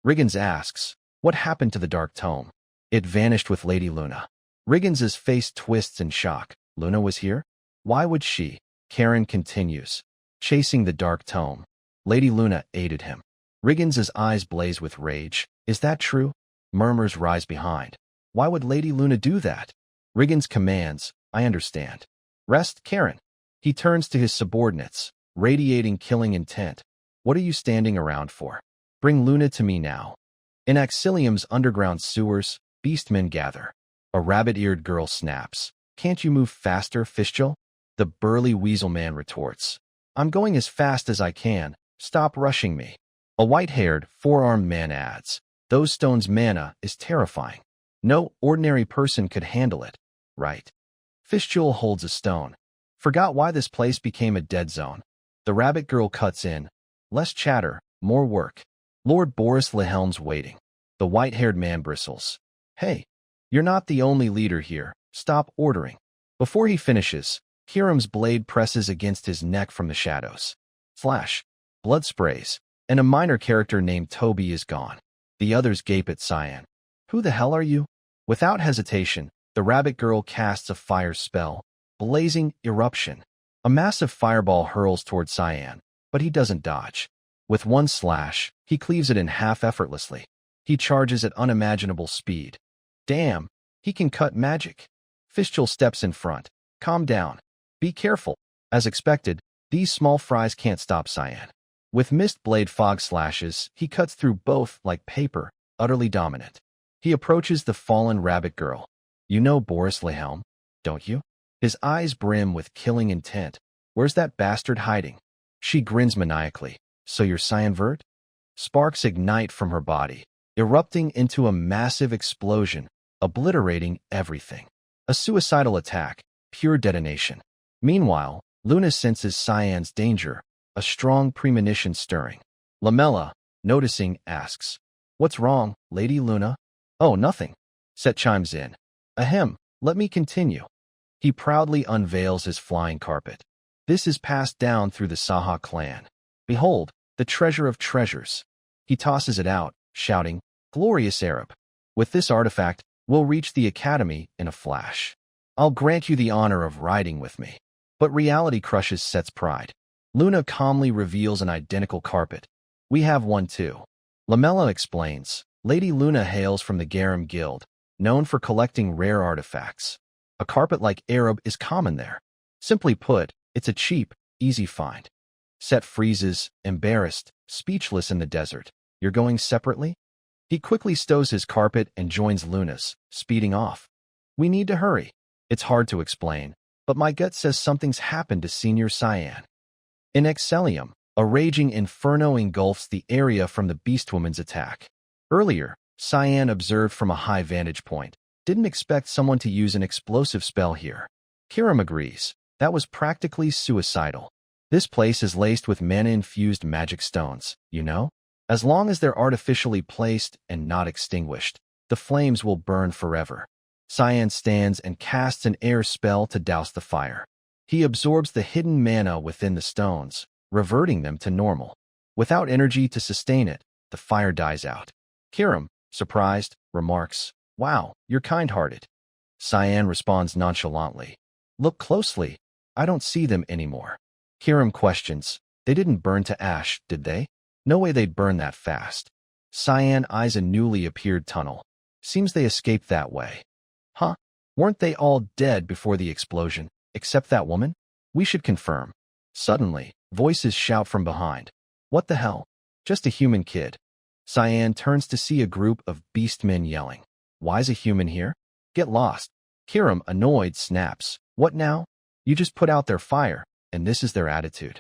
Riggins asks, what happened to the dark tome? It vanished with Lady Luna. Riggins's face twists in shock. Luna was here? Why would she? Karen continues, chasing the dark tome. Lady Luna aided him. Riggins's eyes blaze with rage. Is that true? Murmurs rise behind. Why would Lady Luna do that? Riggins commands, I understand. Rest, Karen. He turns to his subordinates, radiating killing intent. What are you standing around for? Bring Luna to me now. In Axilium's underground sewers, beastmen gather. A rabbit-eared girl snaps. Can't you move faster, Fistule? The burly weasel man retorts. I'm going as fast as I can. Stop rushing me. A white-haired, four-armed man adds. Those stones' mana is terrifying. No ordinary person could handle it, right? Fistule holds a stone. Forgot why this place became a dead zone. The rabbit girl cuts in. Less chatter, more work. Lord Boris Lehelm's waiting. The white-haired man bristles. Hey, you're not the only leader here. Stop ordering. Before he finishes, Hiram's blade presses against his neck from the shadows. Flash. Blood sprays. And a minor character named Toby is gone. The others gape at Cyan. Who the hell are you? Without hesitation, the rabbit girl casts a fire spell. Blazing eruption. A massive fireball hurls toward Cyan, but he doesn't dodge. With one slash, he cleaves it in half effortlessly. He charges at unimaginable speed. Damn, he can cut magic. Fistule steps in front. Calm down. Be careful. As expected, these small fries can't stop Cyan. With mist blade fog slashes, he cuts through both like paper, utterly dominant. He approaches the fallen rabbit girl. You know Boris Lehelm, don't you? His eyes brim with killing intent. Where's that bastard hiding? She grins maniacally. So you're Cyan Vert? Sparks ignite from her body, erupting into a massive explosion, obliterating everything. A suicidal attack, pure detonation. Meanwhile, Luna senses Cyan's danger, a strong premonition stirring. Lamella, noticing, asks, What's wrong, Lady Luna? Oh, nothing. Set chimes in. Ahem, let me continue. He proudly unveils his flying carpet. This is passed down through the Saha clan. Behold, the treasure of treasures. He tosses it out, shouting, Glorious Arab. With this artifact, we'll reach the academy in a flash. I'll grant you the honor of riding with me. But reality crushes Set's pride. Luna calmly reveals an identical carpet. We have one too. Lamella explains, Lady Luna hails from the Garum Guild, known for collecting rare artifacts. A carpet like Arab is common there. Simply put, it's a cheap, easy find. Set freezes, embarrassed, speechless in the desert. You're going separately? He quickly stows his carpet and joins Luna's, speeding off. We need to hurry. It's hard to explain, but my gut says something's happened to Senior Cyan. In Excellium, a raging inferno engulfs the area from the Beastwoman's attack. Earlier, Cyan observed from a high vantage point. Didn't expect someone to use an explosive spell here. Kiram agrees. That was practically suicidal. This place is laced with mana-infused magic stones, you know? As long as they're artificially placed and not extinguished, the flames will burn forever. Cyan stands and casts an air spell to douse the fire. He absorbs the hidden mana within the stones, reverting them to normal. Without energy to sustain it, the fire dies out. Kiram, surprised, remarks, Wow, you're kind-hearted. Cyan responds nonchalantly. Look closely. I don't see them anymore. Kiram questions, They didn't burn to ash, did they? No way they'd burn that fast. Cyan eyes a newly appeared tunnel. Seems they escaped that way. Huh? Weren't they all dead before the explosion, except that woman? We should confirm. Suddenly, voices shout from behind. What the hell? Just a human kid. Cyan turns to see a group of beastmen yelling. Why's a human here? Get lost. Kiram, annoyed, snaps. What now? You just put out their fire, and this is their attitude.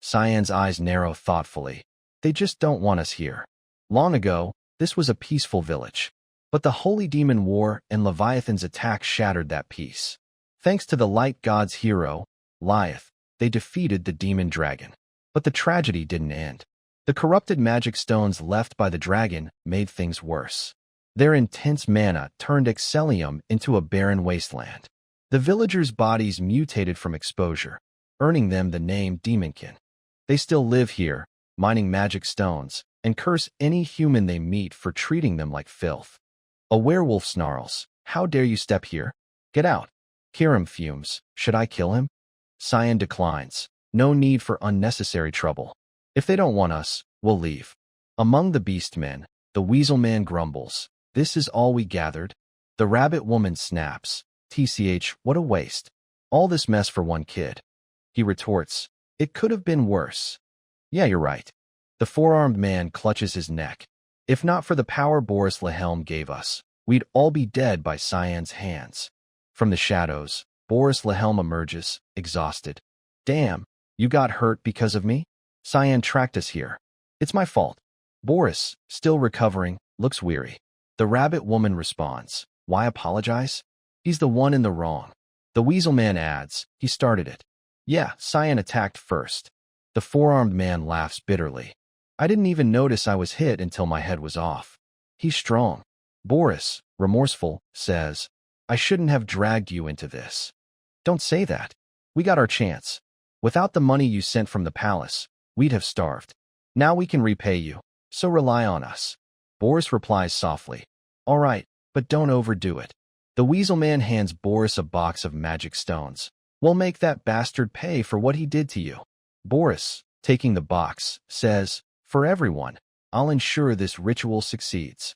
Cyan's eyes narrow thoughtfully. They just don't want us here. Long ago, this was a peaceful village. But the holy demon war and Leviathan's attack shattered that peace. Thanks to the light god's hero, Liath, they defeated the demon dragon. But the tragedy didn't end. The corrupted magic stones left by the dragon made things worse. Their intense mana turned Excellium into a barren wasteland. The villagers' bodies mutated from exposure, earning them the name Demonkin. They still live here, mining magic stones, and curse any human they meet for treating them like filth. A werewolf snarls, "How dare you step here? Get out." Kiram fumes, "Should I kill him?" Cyan declines, "No need for unnecessary trouble. If they don't want us, we'll leave." Among the beast men, the weasel man grumbles, "This is all we gathered?" The rabbit woman snaps, "TCH, what a waste. All this mess for one kid." He retorts, "It could have been worse." "Yeah, you're right." The four-armed man clutches his neck. "If not for the power Boris Lehelm gave us, we'd all be dead by Cyan's hands." From the shadows, Boris Lehelm emerges, exhausted. "Damn, you got hurt because of me? Cyan tracked us here. It's my fault." Boris, still recovering, looks weary. The rabbit woman responds, "Why apologize? He's the one in the wrong." The weasel man adds, "He started it." "Yeah, Cyan attacked first." The four-armed man laughs bitterly. "I didn't even notice I was hit until my head was off. He's strong." Boris, remorseful, says, "I shouldn't have dragged you into this." "Don't say that. We got our chance. Without the money you sent from the palace, we'd have starved. Now we can repay you, so rely on us." Boris replies softly, "All right, but don't overdo it." The weasel man hands Boris a box of magic stones. "We'll make that bastard pay for what he did to you." Boris, taking the box, says, "For everyone, I'll ensure this ritual succeeds."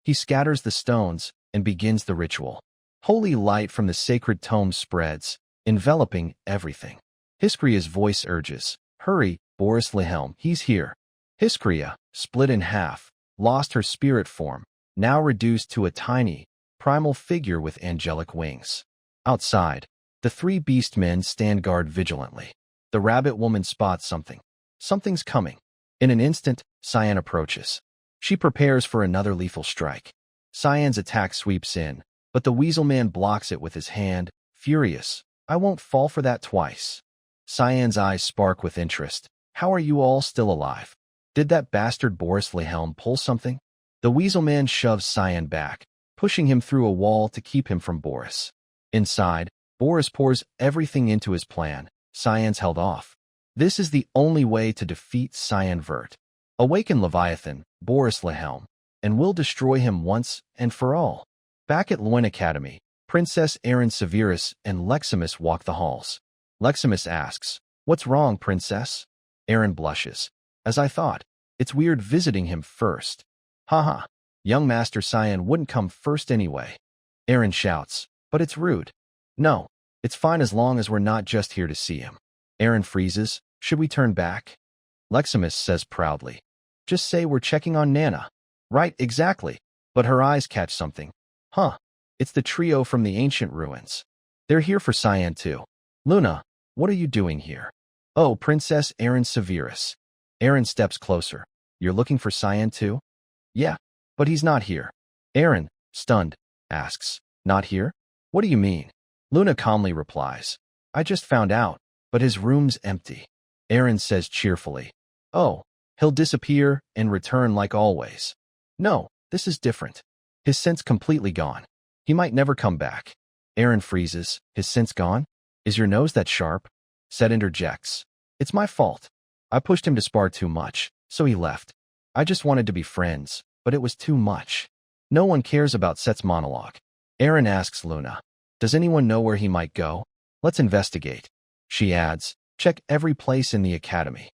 He scatters the stones and begins the ritual. Holy light from the sacred tome spreads, enveloping everything. Hiskria's voice urges, "Hurry, Boris Lehelm, he's here." Hiskria, split in half, lost her spirit form, now reduced to a tiny, primal figure with angelic wings. Outside, the three beast men stand guard vigilantly. The rabbit woman spots something. Something's coming. In an instant, Cyan approaches. She prepares for another lethal strike. Cyan's attack sweeps in, but the weasel man blocks it with his hand, furious. "I won't fall for that twice." Cyan's eyes spark with interest. "How are you all still alive? Did that bastard Boris Lehelm pull something?" The weasel man shoves Cyan back, pushing him through a wall to keep him from Boris. Inside, Boris pours everything into his plan. Cyan's held off. This is the only way to defeat Cyan Vert. Awaken Leviathan, Boris Lehelm, and we'll destroy him once and for all. Back at Luen Academy, Princess Erin Severus and Leximus walk the halls. Leximus asks, "What's wrong, Princess?" Erin blushes. "As I thought. It's weird visiting him first." "Haha, young Master Cyan wouldn't come first anyway." Erin shouts, "But it's rude." "No, it's fine as long as we're not just here to see him." Erin freezes. "Should we turn back?" Leximus says proudly, "Just say we're checking on Nana." "Right, exactly." But her eyes catch something. "Huh, it's the trio from the ancient ruins. They're here for Cyan too." "Luna, what are you doing here?" "Oh, Princess Erin Severus." Erin steps closer. "You're looking for Cyan too?" "Yeah, but he's not here." Erin, stunned, asks, "Not here? What do you mean?" Luna calmly replies, "I just found out, but his room's empty." Erin says cheerfully, "Oh, he'll disappear and return like always." "No, this is different. His scent's completely gone. He might never come back." Erin freezes. "His scent's gone? Is your nose that sharp?" Set interjects, "It's my fault. I pushed him to spar too much, so he left. I just wanted to be friends, but it was too much." No one cares about Set's monologue. Erin asks Luna, "Does anyone know where he might go? Let's investigate." She adds, "Check every place in the academy."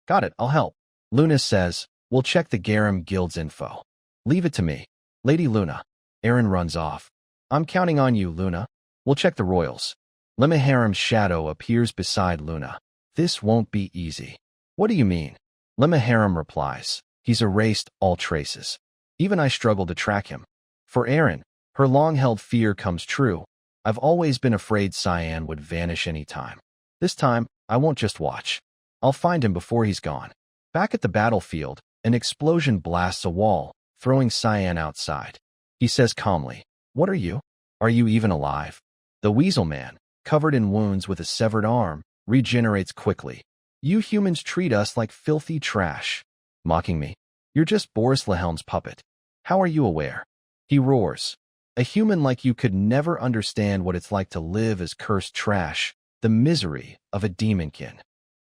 "Got it, I'll help." Luna says, "We'll check the Garum Guild's info." "Leave it to me." "Lady Luna." Erin runs off. "I'm counting on you, Luna. We'll check the royals." Lemeharim's shadow appears beside Luna. "This won't be easy." "What do you mean?" Lemeharim replies, "He's erased all traces. Even I struggle to track him." For Erin, her long-held fear comes true. "I've always been afraid Cyan would vanish any time. This time, I won't just watch. I'll find him before he's gone." Back at the battlefield, an explosion blasts a wall, throwing Cyan outside. He says calmly, "What are you? Are you even alive?" The Weasel Man, covered in wounds with a severed arm, regenerates quickly. "You humans treat us like filthy trash." Mocking me. "You're just Boris Wilhelm's puppet. How are you aware?" He roars. "A human like you could never understand what it's like to live as cursed trash, the misery of a demonkin.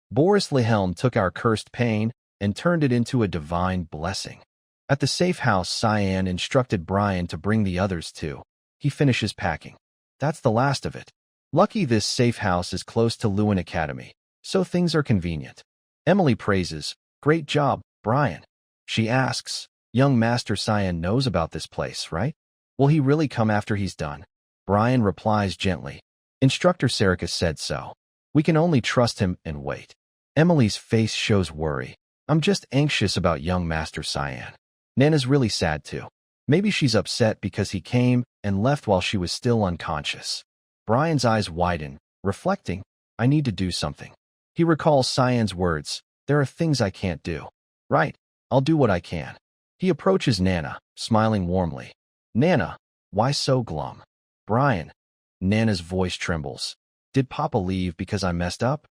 Boris Wilhelm took our cursed pain and turned it into a divine blessing." At the safe house, Cyan instructed Brian to bring the others too. He finishes packing. "That's the last of it. Lucky this safe house is close to Lewin Academy, so things are convenient." Emily praises, "Great job, Brian." She asks, "Young Master Cyan knows about this place, right? Will he really come after he's done?" Brian replies gently, "Instructor Serica said so. We can only trust him and wait." Emily's face shows worry. "I'm just anxious about young Master Cyan." Nana's really sad too. Maybe she's upset because he came and left while she was still unconscious. Brian's eyes widen, reflecting, "I need to do something." He recalls Cyan's words, "There are things I can't do." "Right, I'll do what I can." He approaches Nana, smiling warmly. "Nana, why so glum?" "Brian." Nana's voice trembles. "Did Papa leave because I messed up?"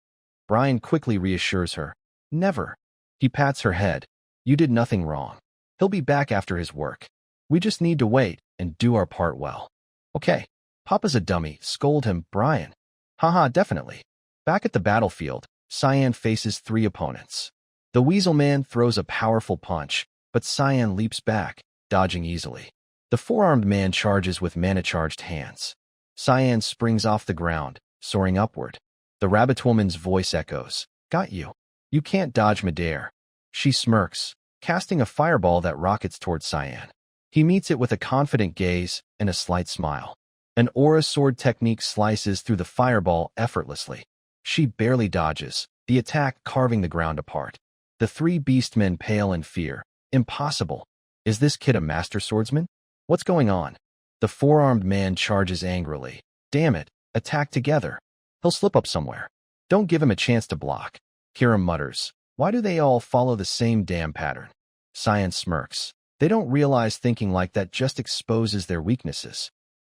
Brian quickly reassures her. "Never." He pats her head. "You did nothing wrong. He'll be back after his work. We just need to wait and do our part well." "Okay. Papa's a dummy. Scold him, Brian." "Haha, definitely." Back at the battlefield, Cyan faces 3 opponents. The Weasel Man throws a powerful punch, but Cyan leaps back, dodging easily. The 4-armed man charges with mana-charged hands. Cyan springs off the ground, soaring upward. The Rabbit Woman's voice echoes, "Got you. You can't dodge midair." She smirks, casting a fireball that rockets toward Cyan. He meets it with a confident gaze and a slight smile. An aura sword technique slices through the fireball effortlessly. She barely dodges, the attack carving the ground apart. The 3 beastmen pale in fear. Impossible. Is this kid a master swordsman? What's going on? The 4-armed man charges angrily. "Damn it, attack together. He'll slip up somewhere. Don't give him a chance to block." Kiram mutters, "Why do they all follow the same damn pattern?" Cyan smirks. They don't realize thinking like that just exposes their weaknesses.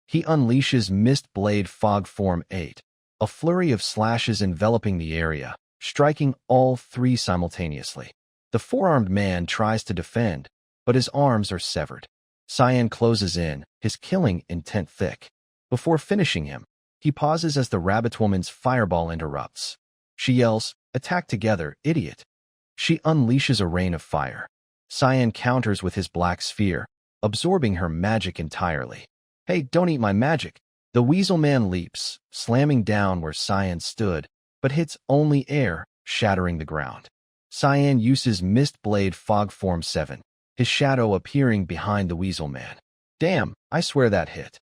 He unleashes Mist Blade Fog Form 8, a flurry of slashes enveloping the area, striking all 3 simultaneously. The 4-armed man tries to defend, but his arms are severed. Cyan closes in, his killing intent thick. Before finishing him, he pauses as the Rabbit Woman's fireball interrupts. She yells, "Attack together, idiot." She unleashes a rain of fire. Cyan counters with his black sphere, absorbing her magic entirely. "Hey, don't eat my magic." The Weasel Man leaps, slamming down where Cyan stood, but hits only air, shattering the ground. Cyan uses Mist Blade Fog Form 7, his shadow appearing behind the Weasel Man. "Damn, I swear that hit."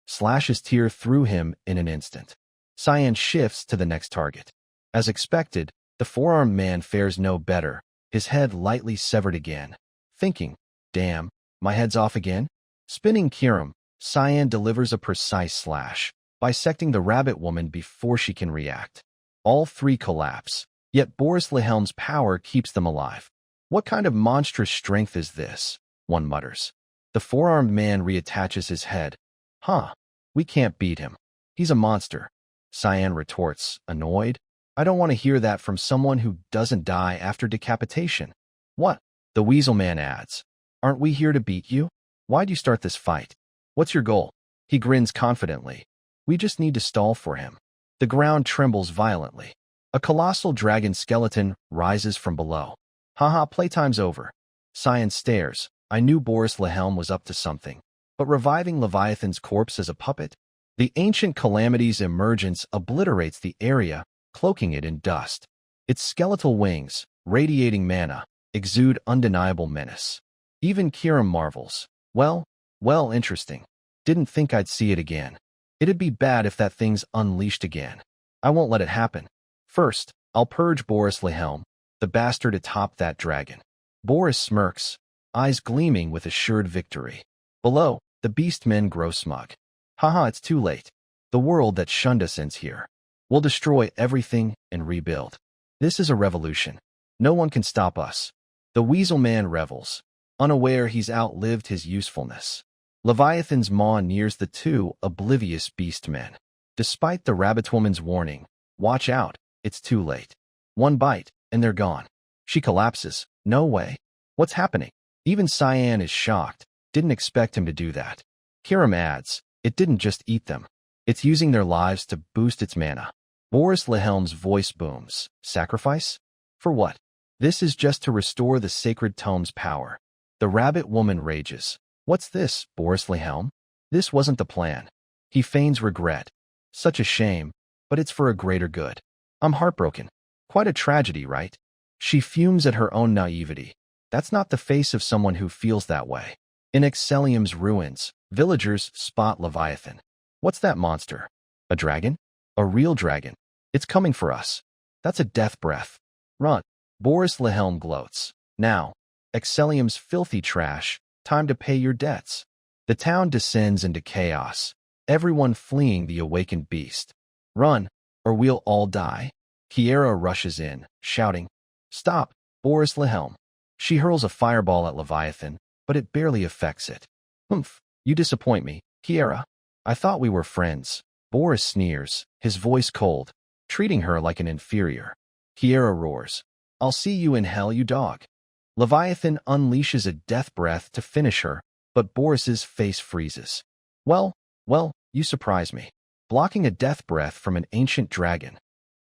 Slashes tear through him in an instant. Cyan shifts to the next target. As expected, the 4-armed man fares no better, his head lightly severed again. Thinking, "Damn, my head's off again?" Spinning Kiram, Cyan delivers a precise slash, bisecting the Rabbit Woman before she can react. All 3 collapse, yet Boris Wilhelm's power keeps them alive. "What kind of monstrous strength is this?" one mutters. The 4-armed man reattaches his head. "Huh, we can't beat him. He's a monster." Cyan retorts, annoyed. "I don't want to hear that from someone who doesn't die after decapitation." "What?" The Weasel Man adds. "Aren't we here to beat you? Why'd you start this fight? What's your goal?" He grins confidently. "We just need to stall for him." The ground trembles violently. A colossal dragon skeleton rises from below. "Haha, playtime's over." Cyan stares. "I knew Boris Wilhelm was up to something. But reviving Leviathan's corpse as a puppet?" The ancient calamity's emergence obliterates the area, cloaking it in dust. Its skeletal wings, radiating mana, exude undeniable menace. Even Kiram marvels. Well, interesting. Didn't think I'd see it again. It'd be bad if that thing's unleashed again. I won't let it happen. First, I'll purge Boris Wilhelm, the bastard atop that dragon." Boris smirks, eyes gleaming with assured victory. Below, the beastmen grow smug. "Haha, it's too late. The world that shunned us ends here. We'll destroy everything and rebuild. This is a revolution. No one can stop us." The Weasel Man revels, unaware he's outlived his usefulness. Leviathan's maw nears the two oblivious beastmen. Despite the rabbitwoman's warning, watch out, it's too late. One bite, and they're gone. She collapses. No way. What's happening? Even Cyan is shocked. Didn't expect him to do that. Kiram adds, it didn't just eat them. It's using their lives to boost its mana. Boris Lehelm's voice booms. Sacrifice? For what? This is just to restore the sacred tome's power. The rabbit woman rages. What's this, Boris Lehelm? This wasn't the plan. He feigns regret. Such a shame, but it's for a greater good. I'm heartbroken. Quite a tragedy, right? She fumes at her own naivety. That's not the face of someone who feels that way. In Excellium's ruins, villagers spot Leviathan. What's that monster? A dragon? A real dragon. It's coming for us. That's a death breath. Run. Boris Lehelm gloats. Now, Excellium's filthy trash, time to pay your debts. The town descends into chaos, everyone fleeing the awakened beast. Run, or we'll all die. Kiera rushes in, shouting, Stop, Boris Lehelm. She hurls a fireball at Leviathan, but it barely affects it. Humph, you disappoint me, Kiera. I thought we were friends. Boris sneers, his voice cold, treating her like an inferior. Kiera roars, I'll see you in hell, you dog. Leviathan unleashes a death breath to finish her, but Boris's face freezes. Well, you surprise me. Blocking a death breath from an ancient dragon.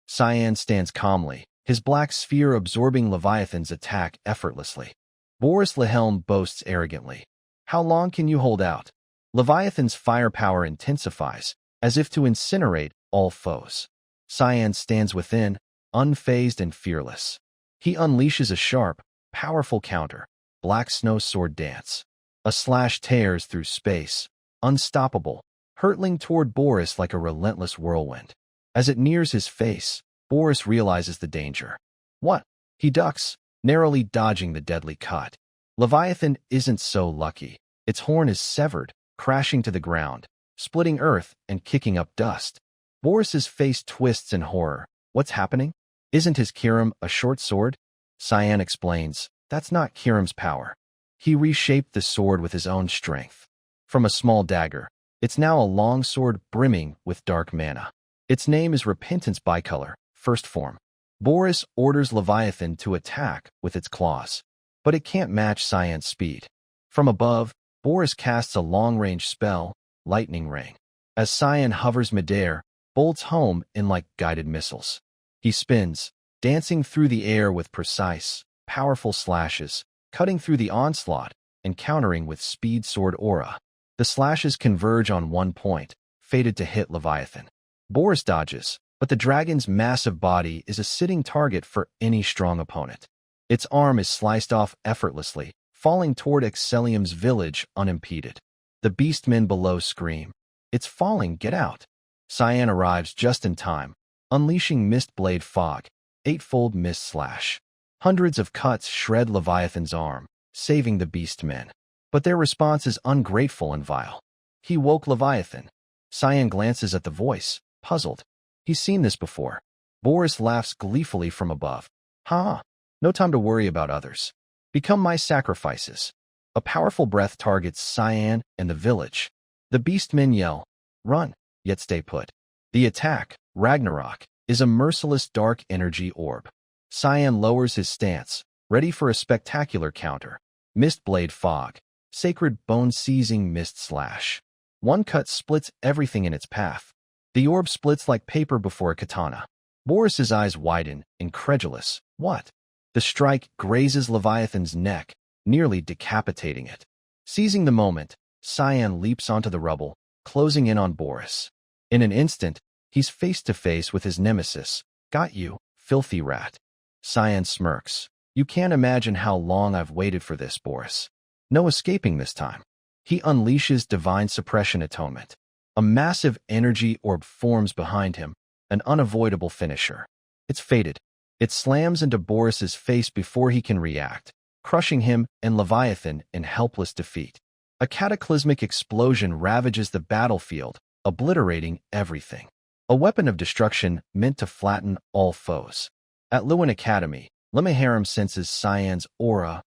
Cyan stands calmly, his black sphere absorbing Leviathan's attack effortlessly. Boris Lehelm boasts arrogantly. How long can you hold out? Leviathan's firepower intensifies, as if to incinerate all foes. Cyan stands within, unfazed and fearless. He unleashes a sharp, powerful counter, Black Snow Sword Dance. A slash tears through space, unstoppable, hurtling toward Boris like a relentless whirlwind. As it nears his face, Boris realizes the danger. What? He ducks, narrowly dodging the deadly cut. Leviathan isn't so lucky. Its horn is severed, crashing to the ground, splitting earth and kicking up dust. Boris's face twists in horror. What's happening? Isn't his Kiram a short sword? Cyan explains, that's not Kiram's power. He reshaped the sword with his own strength. From a small dagger, it's now a long sword brimming with dark mana. Its name is Repentance Bicolor, first form. Boris orders Leviathan to attack with its claws, but it can't match Cyan's speed. From above, Boris casts a long-range spell, Lightning Ring. As Cyan hovers midair, bolts home in like guided missiles. He spins, dancing through the air with precise, powerful slashes, cutting through the onslaught and countering with speed sword aura. The slashes converge on one point, fated to hit Leviathan. Boris dodges, but the dragon's massive body is a sitting target for any strong opponent. Its arm is sliced off effortlessly, falling toward Excellium's village unimpeded. The beastmen below scream, It's falling, get out. Cyan arrives just in time, unleashing Mistblade Fog, eightfold mist slash. Hundreds of cuts shred Leviathan's arm, saving the beastmen. But their response is ungrateful and vile. He woke Leviathan. Cyan glances at the voice, puzzled. He's seen this before. Boris laughs gleefully from above. Ha! No time to worry about others. Become my sacrifices. A powerful breath targets Cyan and the village. The beastmen yell, Run, yet stay put. The attack, Ragnarok, is a merciless dark energy orb. Cyan lowers his stance, ready for a spectacular counter. Mistblade Fog, sacred bone-seizing mist slash. One cut splits everything in its path. The orb splits like paper before a katana. Boris's eyes widen, incredulous. What? The strike grazes Leviathan's neck, nearly decapitating it. Seizing the moment, Cyan leaps onto the rubble, closing in on Boris. In an instant, he's face to face with his nemesis. Got you, filthy rat. Cyan smirks. You can't imagine how long I've waited for this, Boris. No escaping this time. He unleashes Divine Suppression Atonement. A massive energy orb forms behind him, an unavoidable finisher. It's fated. It slams into Boris's face before he can react, crushing him and Leviathan in helpless defeat. A cataclysmic explosion ravages the battlefield, obliterating everything. A weapon of destruction meant to flatten all foes. At Lewin Academy, Lemeharim senses Cyan's aura.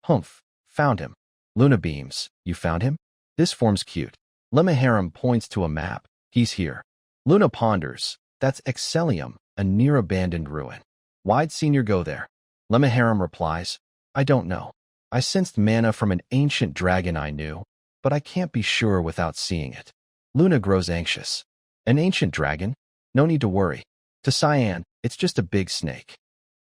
Humph, found him. Luna beams, you found him? This form's cute. Lemaharam points to a map. He's here. Luna ponders. That's Excellium, a near-abandoned ruin. Why'd Senior go there? Lemaharam replies, I don't know. I sensed mana from an ancient dragon I knew, but I can't be sure without seeing it. Luna grows anxious. An ancient dragon? No need to worry. To Cyan, it's just a big snake.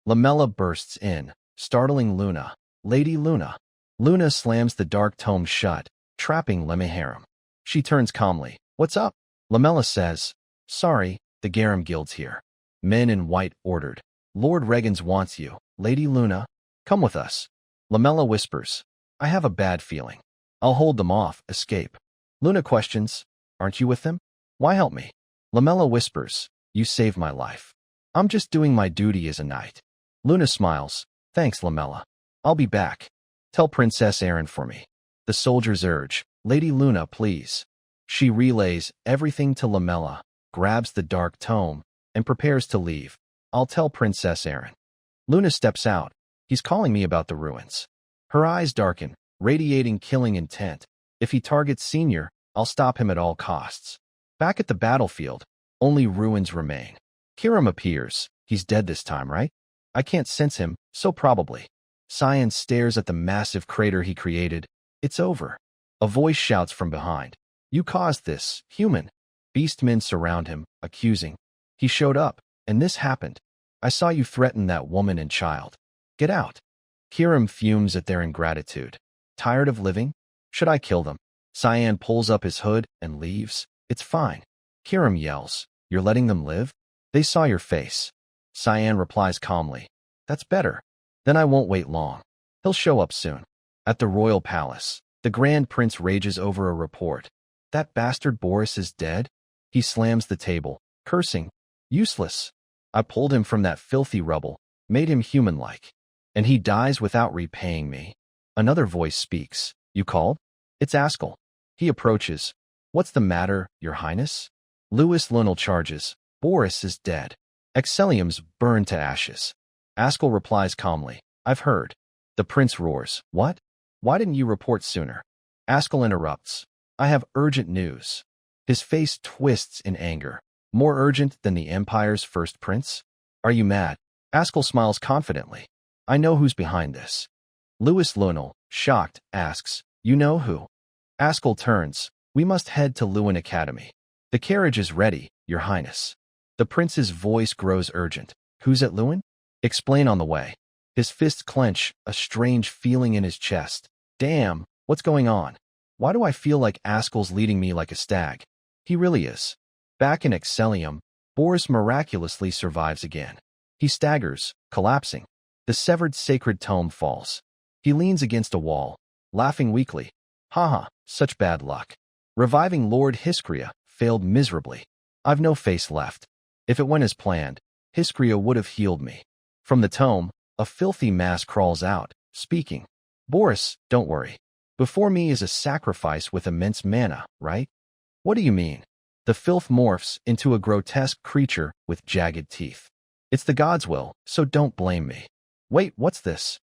Lamella bursts in, startling Luna. Lady Luna. Luna slams the dark tome shut, trapping Lemaharam. She turns calmly. What's up? Lamella says, sorry, the Garum Guild's here. Men in white ordered. Lord Regans wants you. Lady Luna, come with us. Lamella whispers, I have a bad feeling. I'll hold them off, escape. Luna questions, aren't you with them? Why help me? Lamella whispers, you saved my life. I'm just doing my duty as a knight. Luna smiles, thanks Lamella. I'll be back. Tell Princess Erin for me. The soldiers urge, Lady Luna, please. She relays everything to Lamella, grabs the dark tome, and prepares to leave. I'll tell Princess Erin. Luna steps out. He's calling me about the ruins. Her eyes darken, radiating killing intent. If he targets Senior, I'll stop him at all costs. Back at the battlefield, only ruins remain. Kiram appears. He's dead this time, right? I can't sense him, so probably. Cyan stares at the massive crater he created. It's over. A voice shouts from behind. You caused this, human. Beastmen surround him, accusing. He showed up, and this happened. I saw you threaten that woman and child. Get out. Kiram fumes at their ingratitude. Tired of living? Should I kill them? Cyan pulls up his hood and leaves. It's fine. Kiram yells. You're letting them live? They saw your face. Cyan replies calmly. That's better. Then I won't wait long. He'll show up soon. At the royal palace, the Grand Prince rages over a report. That bastard Boris is dead? He slams the table, cursing. Useless. I pulled him from that filthy rubble, made him human-like. And he dies without repaying me. Another voice speaks. You called? It's Askell. He approaches. What's the matter, Your Highness? Louis Lunel charges. Boris is dead. Excellium's burned to ashes. Askell replies calmly. I've heard. The prince roars. What? Why didn't you report sooner? Askell interrupts. I have urgent news. His face twists in anger. More urgent than the Empire's first prince? Are you mad? Askell smiles confidently. I know who's behind this. Louis Lunel, shocked, asks, You know who? Askell turns. We must head to Lewin Academy. The carriage is ready, Your Highness. The prince's voice grows urgent. Who's at Lewin? Explain on the way. His fists clench, a strange feeling in his chest. Damn, what's going on? Why do I feel like Askell's leading me like a stag? He really is. Back in Excellium, Boris miraculously survives again. He staggers, collapsing. The severed sacred tome falls. He leans against a wall, laughing weakly. Haha, such bad luck. Reviving Lord Hiskria failed miserably. I've no face left. If it went as planned, Hiskria would have healed me. From the tome, a filthy mass crawls out, speaking. Boris, don't worry. Before me is a sacrifice with immense mana, right? What do you mean? The filth morphs into a grotesque creature with jagged teeth. It's the gods' will, so don't blame me. Wait, what's this?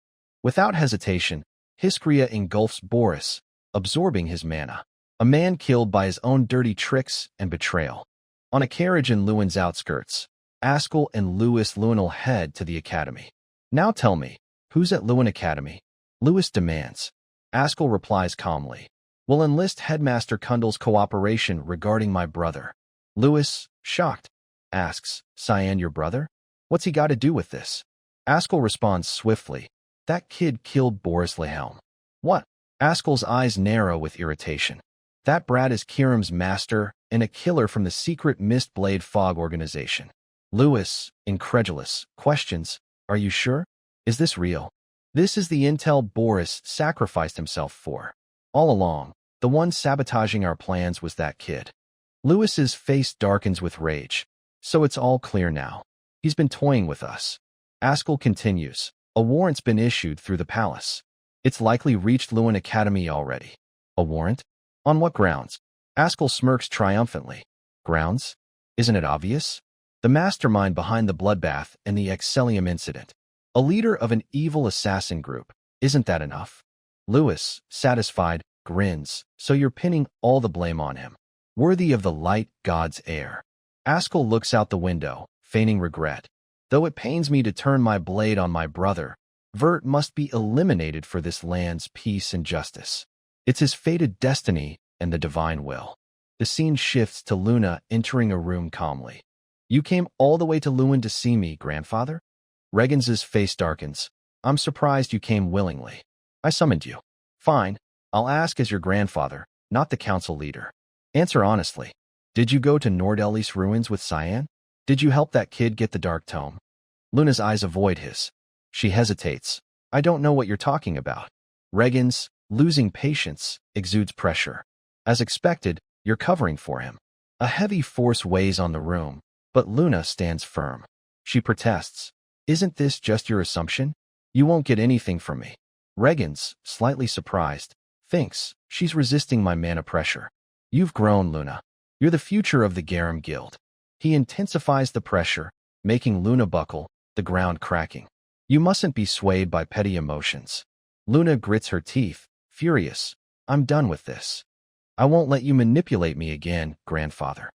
Without hesitation, Hiskria engulfs Boris, absorbing his mana. A man killed by his own dirty tricks and betrayal. On a carriage in Lewin's outskirts, Askell and Louis Lunel head to the academy. Now tell me, who's at Lewin Academy? Louis demands. Askell replies calmly. We'll enlist Headmaster Kundal's cooperation regarding my brother. Louis, shocked, asks, Cyan your brother? What's he got to do with this? Askell responds swiftly. That kid killed Boris Lehelm. What? Askell's eyes narrow with irritation. That brat is Kiram's master and a killer from the secret Mistblade Fog organization. Louis, incredulous, questions, Are you sure? Is this real? This is the intel Boris sacrificed himself for. All along, the one sabotaging our plans was that kid. Louis's face darkens with rage. So it's all clear now. He's been toying with us. Askell continues. A warrant's been issued through the palace. It's likely reached Lewin Academy already. A warrant? On what grounds? Askell smirks triumphantly. Grounds? Isn't it obvious? The mastermind behind the bloodbath and the Excellium incident. A leader of an evil assassin group. Isn't that enough? Louis, satisfied, grins. So you're pinning all the blame on him. Worthy of the light god's heir. Askell looks out the window, feigning regret. Though it pains me to turn my blade on my brother, Vert must be eliminated for this land's peace and justice. It's his fated destiny and the divine will. The scene shifts to Luna entering a room calmly. You came all the way to Lewin to see me, grandfather? Regans' face darkens. I'm surprised you came willingly. I summoned you. Fine. I'll ask as your grandfather, not the council leader. Answer honestly. Did you go to Nordellis ruins with Cyan? Did you help that kid get the dark tome? Luna's eyes avoid his. She hesitates. I don't know what you're talking about. Regans, losing patience, exudes pressure. As expected, you're covering for him. A heavy force weighs on the room, but Luna stands firm. She protests. Isn't this just your assumption? You won't get anything from me. Regans, slightly surprised, thinks she's resisting my mana pressure. You've grown, Luna. You're the future of the Garum Guild. He intensifies the pressure, making Luna buckle, the ground cracking. You mustn't be swayed by petty emotions. Luna grits her teeth, furious. I'm done with this. I won't let you manipulate me again, grandfather.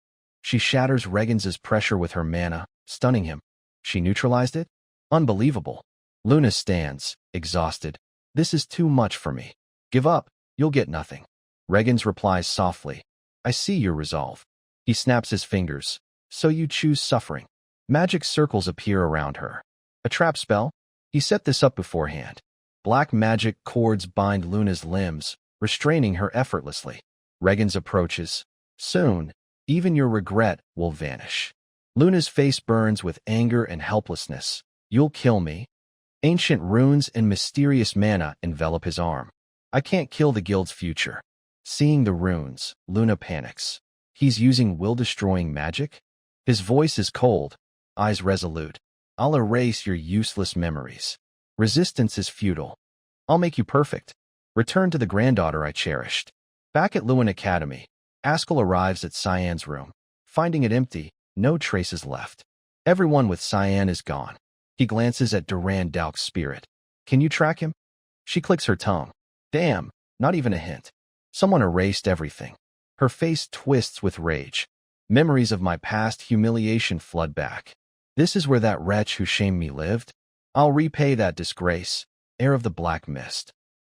She shatters Regans' pressure with her mana, stunning him. She neutralized it? Unbelievable. Luna stands, exhausted. This is too much for me. Give up, you'll get nothing. Regans replies softly. I see your resolve. He snaps his fingers. So you choose suffering. Magic circles appear around her. A trap spell? He set this up beforehand. Black magic cords bind Luna's limbs, restraining her effortlessly. Regans approaches. Soon, even your regret will vanish. Luna's face burns with anger and helplessness. You'll kill me? Ancient runes and mysterious mana envelop his arm. I can't kill the guild's future. Seeing the runes, Luna panics. He's using will-destroying magic? His voice is cold, eyes resolute. I'll erase your useless memories. Resistance is futile. I'll make you perfect. Return to the granddaughter I cherished. Back at Lewin Academy, Askell arrives at Cyan's room. Finding it empty, no traces left. Everyone with Cyan is gone. He glances at Durand Dauk's spirit. Can you track him? She clicks her tongue. Damn, not even a hint. Someone erased everything. Her face twists with rage. Memories of my past humiliation flood back. This is where that wretch who shamed me lived? I'll repay that disgrace, heir of the Black Mist.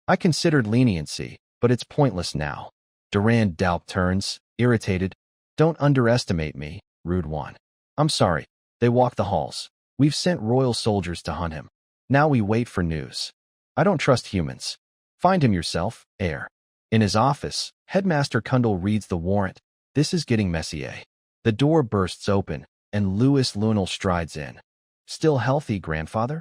I considered leniency, but it's pointless now. Durand Dauk turns, irritated. Don't underestimate me, rude one. I'm sorry. They walk the halls. We've sent royal soldiers to hunt him. Now we wait for news. I don't trust humans. Find him yourself, heir. In his office, Headmaster Kundal reads the warrant. This is getting messy. The door bursts open, and Louis Lunel strides in. Still healthy, grandfather?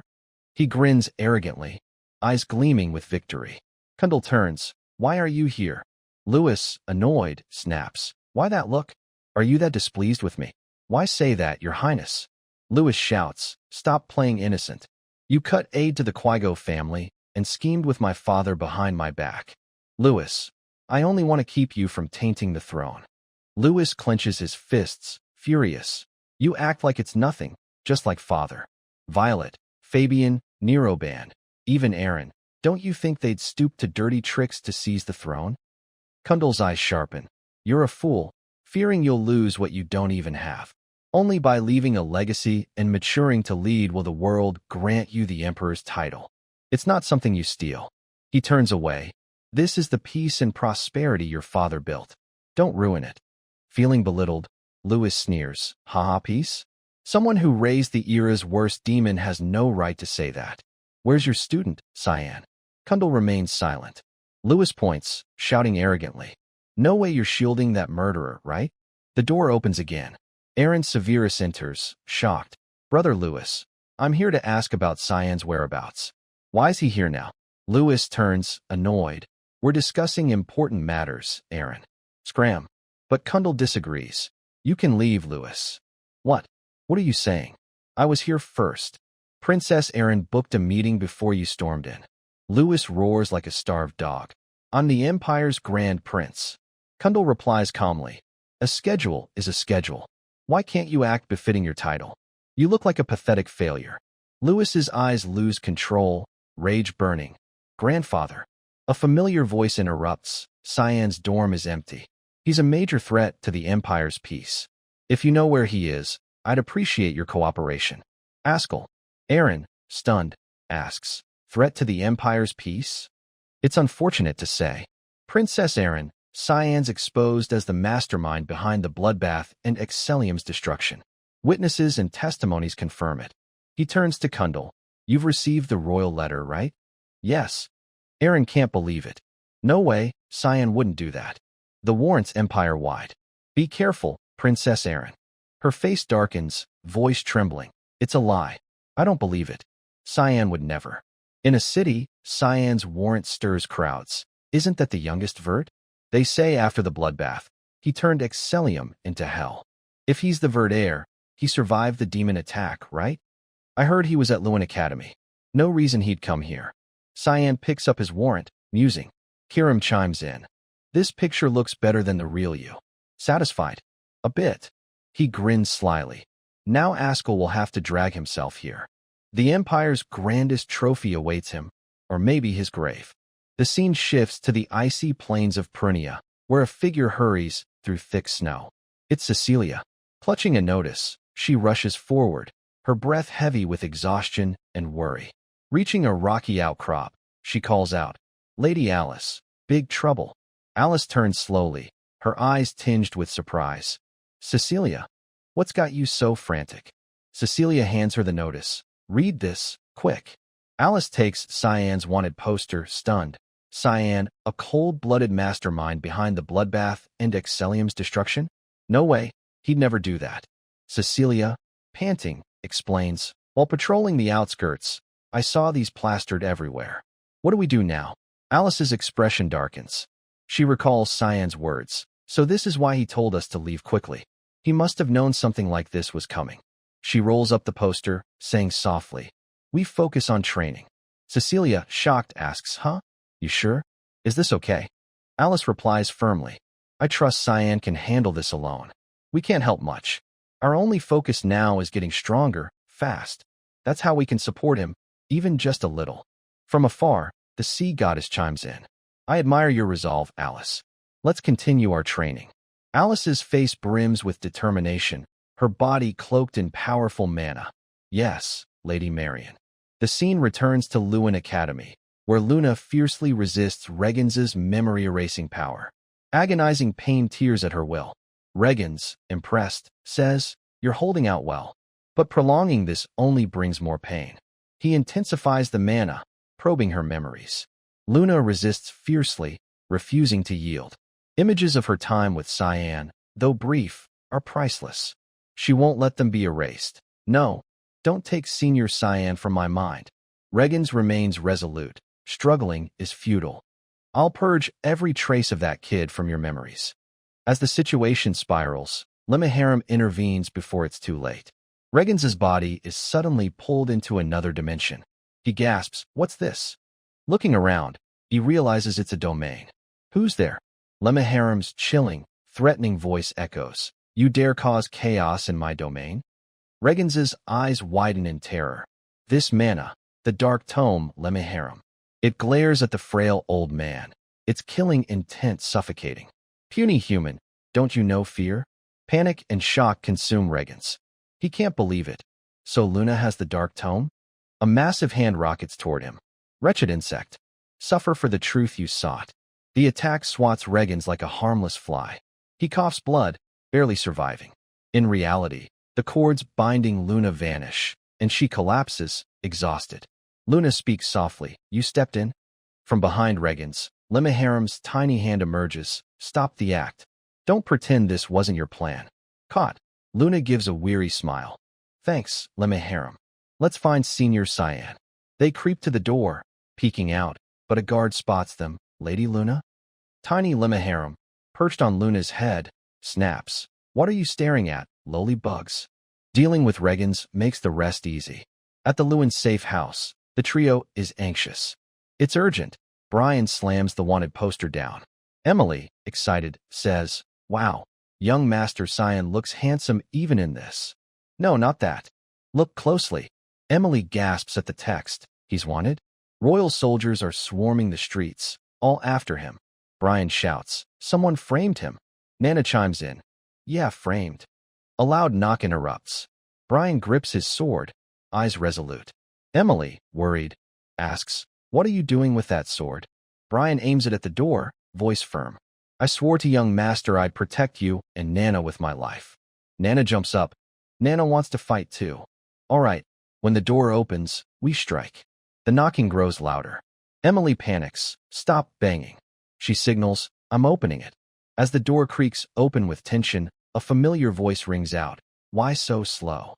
He grins arrogantly, eyes gleaming with victory. Kundal turns. Why are you here? Louis, annoyed, snaps. Why that look? Are you that displeased with me? Why say that, your highness? Louis shouts. Stop playing innocent. You cut aid to the Quigo family and schemed with my father behind my back. Louis, I only want to keep you from tainting the throne. Louis clenches his fists, furious. You act like it's nothing, just like father. Violet, Fabian, Neroban, even Aaron. Don't you think they'd stoop to dirty tricks to seize the throne? Kundal's eyes sharpen. You're a fool, fearing you'll lose what you don't even have. Only by leaving a legacy and maturing to lead will the world grant you the emperor's title. It's not something you steal. He turns away. This is the peace and prosperity your father built. Don't ruin it. Feeling belittled, Louis sneers. Haha, peace? Someone who raised the era's worst demon has no right to say that. Where's your student, Cyan? Kundal remains silent. Louis points, shouting arrogantly. No way you're shielding that murderer, right? The door opens again. Aaron Severus enters, shocked. Brother Louis, I'm here to ask about Cyan's whereabouts. Why's he here now? Louis turns, annoyed. We're discussing important matters, Aaron. Scram. But Kundal disagrees. You can leave, Louis. What? What are you saying? I was here first. Princess Aaron booked a meeting before you stormed in. Louis roars like a starved dog. I'm the Empire's Grand Prince. Kundal replies calmly. A schedule is a schedule. Why can't you act befitting your title? You look like a pathetic failure. Louis's eyes lose control, rage burning. Grandfather, A familiar voice interrupts. Cyan's dorm is empty. He's a major threat to the Empire's peace. If you know where he is, I'd appreciate your cooperation. Askell. Aaron, stunned, asks, threat to the Empire's peace? It's unfortunate to say. Princess Aaron, Cyan's exposed as the mastermind behind the bloodbath and Excellium's destruction. Witnesses and testimonies confirm it. He turns to Kundal. You've received the royal letter, right? Yes. Aaron can't believe it. No way, Cyan wouldn't do that. The warrant's empire-wide. Be careful, Princess Aaron. Her face darkens, voice trembling. It's a lie. I don't believe it. Cyan would never. In a city, Cyan's warrant stirs crowds. Isn't that the youngest Vert? They say after the bloodbath, he turned Excellium into hell. If he's the Vert heir, he survived the demon attack, right? I heard he was at Lewin Academy. No reason he'd come here. Cyan picks up his warrant, musing. Kiram chimes in. This picture looks better than the real you. Satisfied? A bit. He grins slyly. Now Askell will have to drag himself here. The Empire's grandest trophy awaits him, or maybe his grave. The scene shifts to the icy plains of Prunia, where a figure hurries through thick snow. It's Cecilia. Clutching a notice, she rushes forward, her breath heavy with exhaustion and worry. Reaching a rocky outcrop, she calls out, Lady Alice, big trouble. Alice turns slowly, her eyes tinged with surprise. Cecilia, what's got you so frantic? Cecilia hands her the notice. Read this, quick. Alice takes Cyan's wanted poster, stunned. Cyan, a cold-blooded mastermind behind the bloodbath and Excellium's destruction? No way, he'd never do that. Cecilia, panting, explains, while patrolling the outskirts, I saw these plastered everywhere. What do we do now? Alice's expression darkens. She recalls Cyan's words. So this is why he told us to leave quickly. He must have known something like this was coming. She rolls up the poster, saying softly, we focus on training. Cecilia, shocked, asks, huh? You sure? Is this okay? Alice replies firmly, I trust Cyan can handle this alone. We can't help much. Our only focus now is getting stronger, fast. That's how we can support him, even just a little. From afar, the sea goddess chimes in. I admire your resolve, Alice. Let's continue our training. Alice's face brims with determination, her body cloaked in powerful mana. Yes, Lady Marian. The scene returns to Lewin Academy, where Luna fiercely resists Regans's memory-erasing power. Agonizing pain tears at her will. Regans, impressed, says, you're holding out well. But prolonging this only brings more pain. He intensifies the mana, probing her memories. Luna resists fiercely, refusing to yield. Images of her time with Cyan, though brief, are priceless. She won't let them be erased. No, don't take Senior Cyan from my mind. Regans remains resolute. Struggling is futile. I'll purge every trace of that kid from your memories. As the situation spirals, Limaharam intervenes before it's too late. Regans's body is suddenly pulled into another dimension. He gasps, what's this? Looking around, he realizes it's a domain. Who's there? Limaharam's chilling, threatening voice echoes. You dare cause chaos in my domain? Regans's eyes widen in terror. This mana, the dark tome, Limaharam. It glares at the frail old man. Its killing intent suffocating. Puny human, don't you know fear? Panic and shock consume Regans. He can't believe it. So Luna has the dark tome? A massive hand rockets toward him. Wretched insect. Suffer for the truth you sought. The attack swats Regans like a harmless fly. He coughs blood, barely surviving. In reality, the cords binding Luna vanish, and she collapses, exhausted. Luna speaks softly. You stepped in? From behind Regans, Limaharam's tiny hand emerges. Stop the act. Don't pretend this wasn't your plan. Caught. Luna gives a weary smile. Thanks, Limaharam. Let's find Senior Cyan. They creep to the door, peeking out, but a guard spots them. Lady Luna? Tiny Limaharam, perched on Luna's head, snaps. What are you staring at, lowly bugs? Dealing with Regans makes the rest easy. At the Lewin safe house, the trio is anxious. It's urgent. Brian slams the wanted poster down. Emily, excited, says, wow, young Master Cyan looks handsome even in this. No, not that. Look closely. Emily gasps at the text. He's wanted? Royal soldiers are swarming the streets. All after him. Brian shouts, "Someone framed him." Nana chimes in, "Yeah, framed." A loud knock interrupts. Brian grips his sword, eyes resolute. Emily, worried, asks, "What are you doing with that sword?" Brian aims it at the door, voice firm. "I swore to young master I'd protect you and Nana with my life." Nana jumps up. Nana wants to fight too. All right, when the door opens, we strike. The knocking grows louder. Emily panics. "Stop banging." She signals, "I'm opening it." As the door creaks open with tension, a familiar voice rings out. "Why so slow?"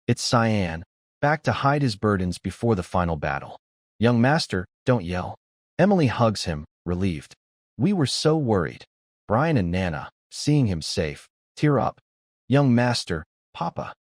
It's Cyan, back to hide his burdens before the final battle. "Young master, don't yell." Emily hugs him, relieved. "We were so worried." Brian and Nana, seeing him safe, tear up. "Young master, Papa."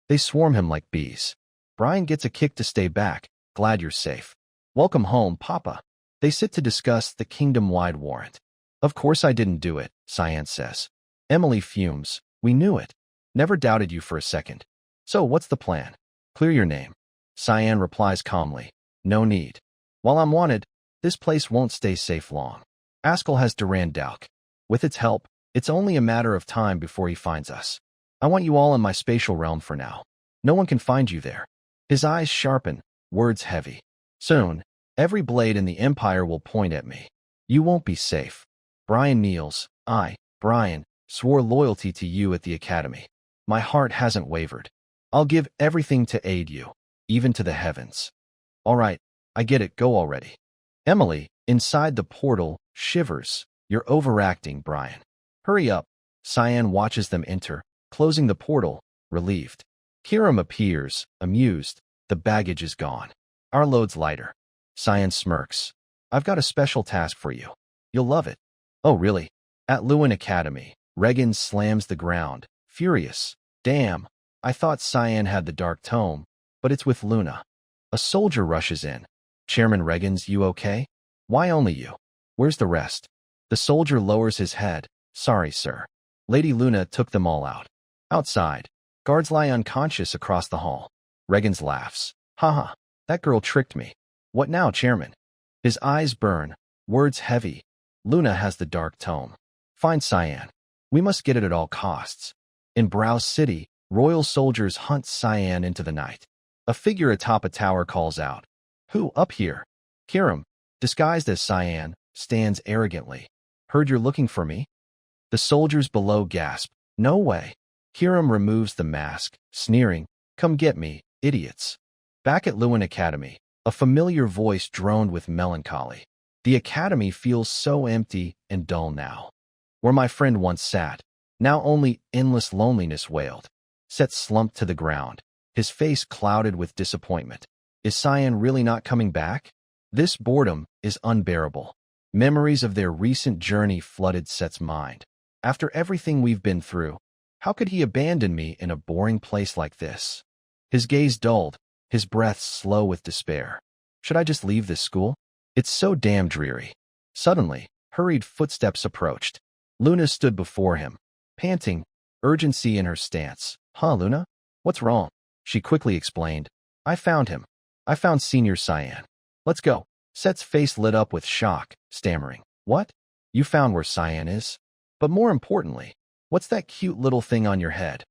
They swarm him like bees. Brian gets a kick to stay back. "Glad you're safe." "Welcome home, Papa." They sit to discuss the kingdom-wide warrant. "Of course I didn't do it," Cyan says. Emily fumes. "We knew it. Never doubted you for a second. So what's the plan?" "Clear your name." Cyan replies calmly. "No need. While I'm wanted, this place won't stay safe long. Askell has Duran Dauk. With its help, it's only a matter of time before he finds us. I want you all in my spatial realm for now. No one can find you there." His eyes sharpen, words heavy. "Soon, every blade in the Empire will point at me. You won't be safe." Brian kneels. "I, Brian, swore loyalty to you at the Academy. My heart hasn't wavered. I'll give everything to aid you, even to the heavens." "All right, I get it, go already." Emily, inside the portal, shivers. "You're overacting, Brian. Hurry up." Cyan watches them enter, closing the portal, relieved. Kiram appears, amused. The baggage is gone. "Our load's lighter." Cyan smirks. "I've got a special task for you. You'll love it." "Oh, really?" At Lewin Academy, Regan slams the ground, furious. "Damn, I thought Cyan had the dark tome, but it's with Luna." A soldier rushes in. "Chairman Regan's, you okay?" "Why only you? Where's the rest?" The soldier lowers his head. "Sorry, sir. Lady Luna took them all out." Outside, guards lie unconscious across the hall. Regan laughs. "Haha, that girl tricked me. What now, Chairman?" His eyes burn, words heavy. "Luna has the dark tome. Find Cyan. We must get it at all costs." In Browse City, royal soldiers hunt Cyan into the night. A figure atop a tower calls out. "Who up here?" Kiram, disguised as Cyan, stands arrogantly. "Heard you're looking for me?" The soldiers below gasp. "No way." Kiram removes the mask, sneering. "Come get me, idiots." Back at Lewin Academy, a familiar voice droned with melancholy. "The academy feels so empty and dull now. Where my friend once sat, now only endless loneliness wailed." Set slumped to the ground, his face clouded with disappointment. Is Cyan really not coming back? This boredom is unbearable. Memories of their recent journey flooded Set's mind. After everything we've been through, how could he abandon me in a boring place like this? His gaze dulled, his breath slow with despair. Should I just leave this school? It's so damn dreary. Suddenly, hurried footsteps approached. Luna stood before him, panting, urgency in her stance. "Huh, Luna? What's wrong?" She quickly explained. "I found him. I found Senior Cyan. Let's go." Set's face lit up with shock, stammering. "What? You found where Cyan is? But more importantly, what's that cute little thing on your head?"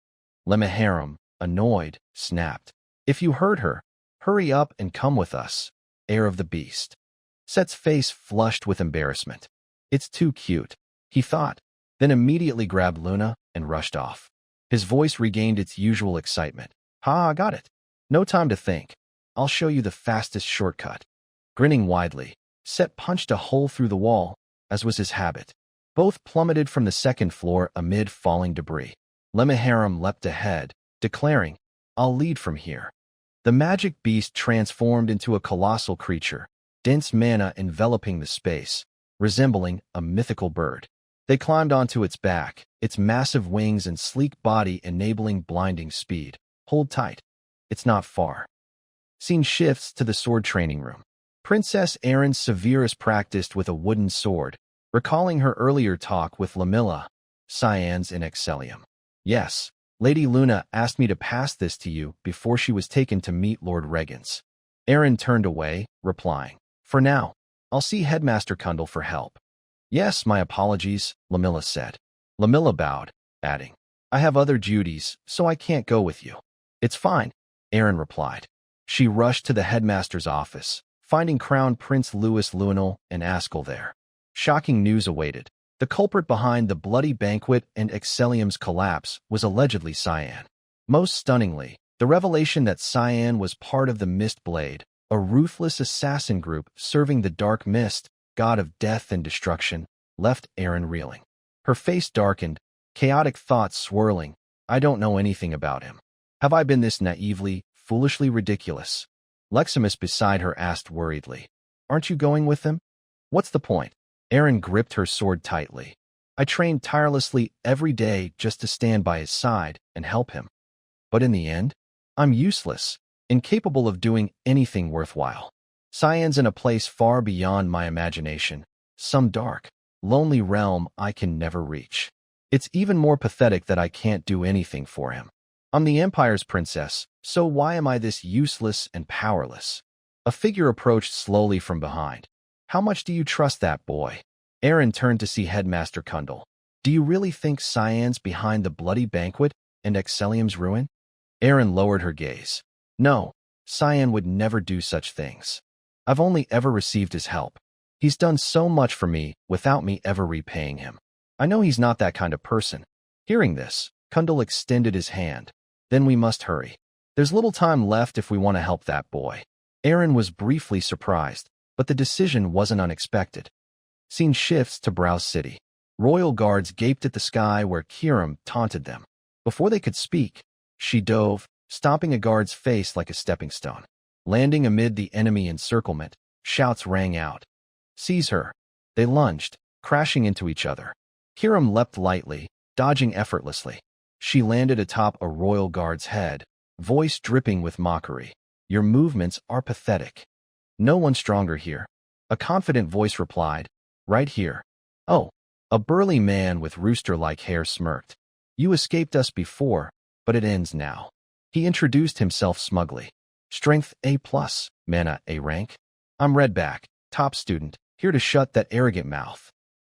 Lemaharam, annoyed, snapped. "If you heard her, hurry up and come with us." Heir of the beast. Set's face flushed with embarrassment. "It's too cute," he thought, then immediately grabbed Luna and rushed off. His voice regained its usual excitement. "Ha, I got it. No time to think. I'll show you the fastest shortcut." Grinning widely, Set punched a hole through the wall, as was his habit. Both plummeted from the second floor amid falling debris. Lemaharam leapt ahead, declaring, "I'll lead from here." The magic beast transformed into a colossal creature, dense mana enveloping the space, resembling a mythical bird. They climbed onto its back, its massive wings and sleek body enabling blinding speed. "Hold tight. It's not far." Scene shifts to the sword training room. Princess Erin Severus practiced with a wooden sword, recalling her earlier talk with Lamilla, Cyan's in Excellium. "Yes, Lady Luna asked me to pass this to you before she was taken to meet Lord Regans." Erin turned away, replying, "For now, I'll see Headmaster Kundal for help. Yes, my apologies, Lamilla said. Lamilla bowed, adding, I have other duties, so I can't go with you. It's fine, Aaron replied. She rushed to the headmaster's office, finding Crown Prince Louis Lunel and Askell there. Shocking news awaited. The culprit behind the bloody banquet and Excellium's collapse was allegedly Cyan. Most stunningly, the revelation that Cyan was part of the Mist Blade, a ruthless assassin group serving the Dark Mist, god of death and destruction, left Aaron reeling. Her face darkened, chaotic thoughts swirling. I don't know anything about him. Have I been this naively, foolishly ridiculous? Leximus beside her asked worriedly. Aren't you going with him? What's the point? Aaron gripped her sword tightly. I trained tirelessly every day just to stand by his side and help him. But in the end, I'm useless, incapable of doing anything worthwhile. Cyan's in a place far beyond my imagination, some dark, lonely realm I can never reach. It's even more pathetic that I can't do anything for him. I'm the Empire's princess, so why am I this useless and powerless? A figure approached slowly from behind. How much do you trust that boy? Aaron turned to see Headmaster Kundal. Do you really think Cyan's behind the bloody banquet and Excellium's ruin? Aaron lowered her gaze. No, Cyan would never do such things. I've only ever received his help. He's done so much for me without me ever repaying him. I know he's not that kind of person. Hearing this, Kundal extended his hand. Then we must hurry. There's little time left if we want to help that boy. Aaron was briefly surprised, but the decision wasn't unexpected. Scene shifts to Browse City. Royal guards gaped at the sky where Kiram taunted them. Before they could speak, she dove, stomping a guard's face like a stepping stone. Landing amid the enemy encirclement, shouts rang out. Seize her. They lunged, crashing into each other. Kiram leapt lightly, dodging effortlessly. She landed atop a royal guard's head, voice dripping with mockery. Your movements are pathetic. No one stronger here. A confident voice replied. Right here. Oh, a burly man with rooster-like hair smirked. You escaped us before, but it ends now. He introduced himself smugly. Strength A+, mana A rank. I'm Redback, top student, here to shut that arrogant mouth.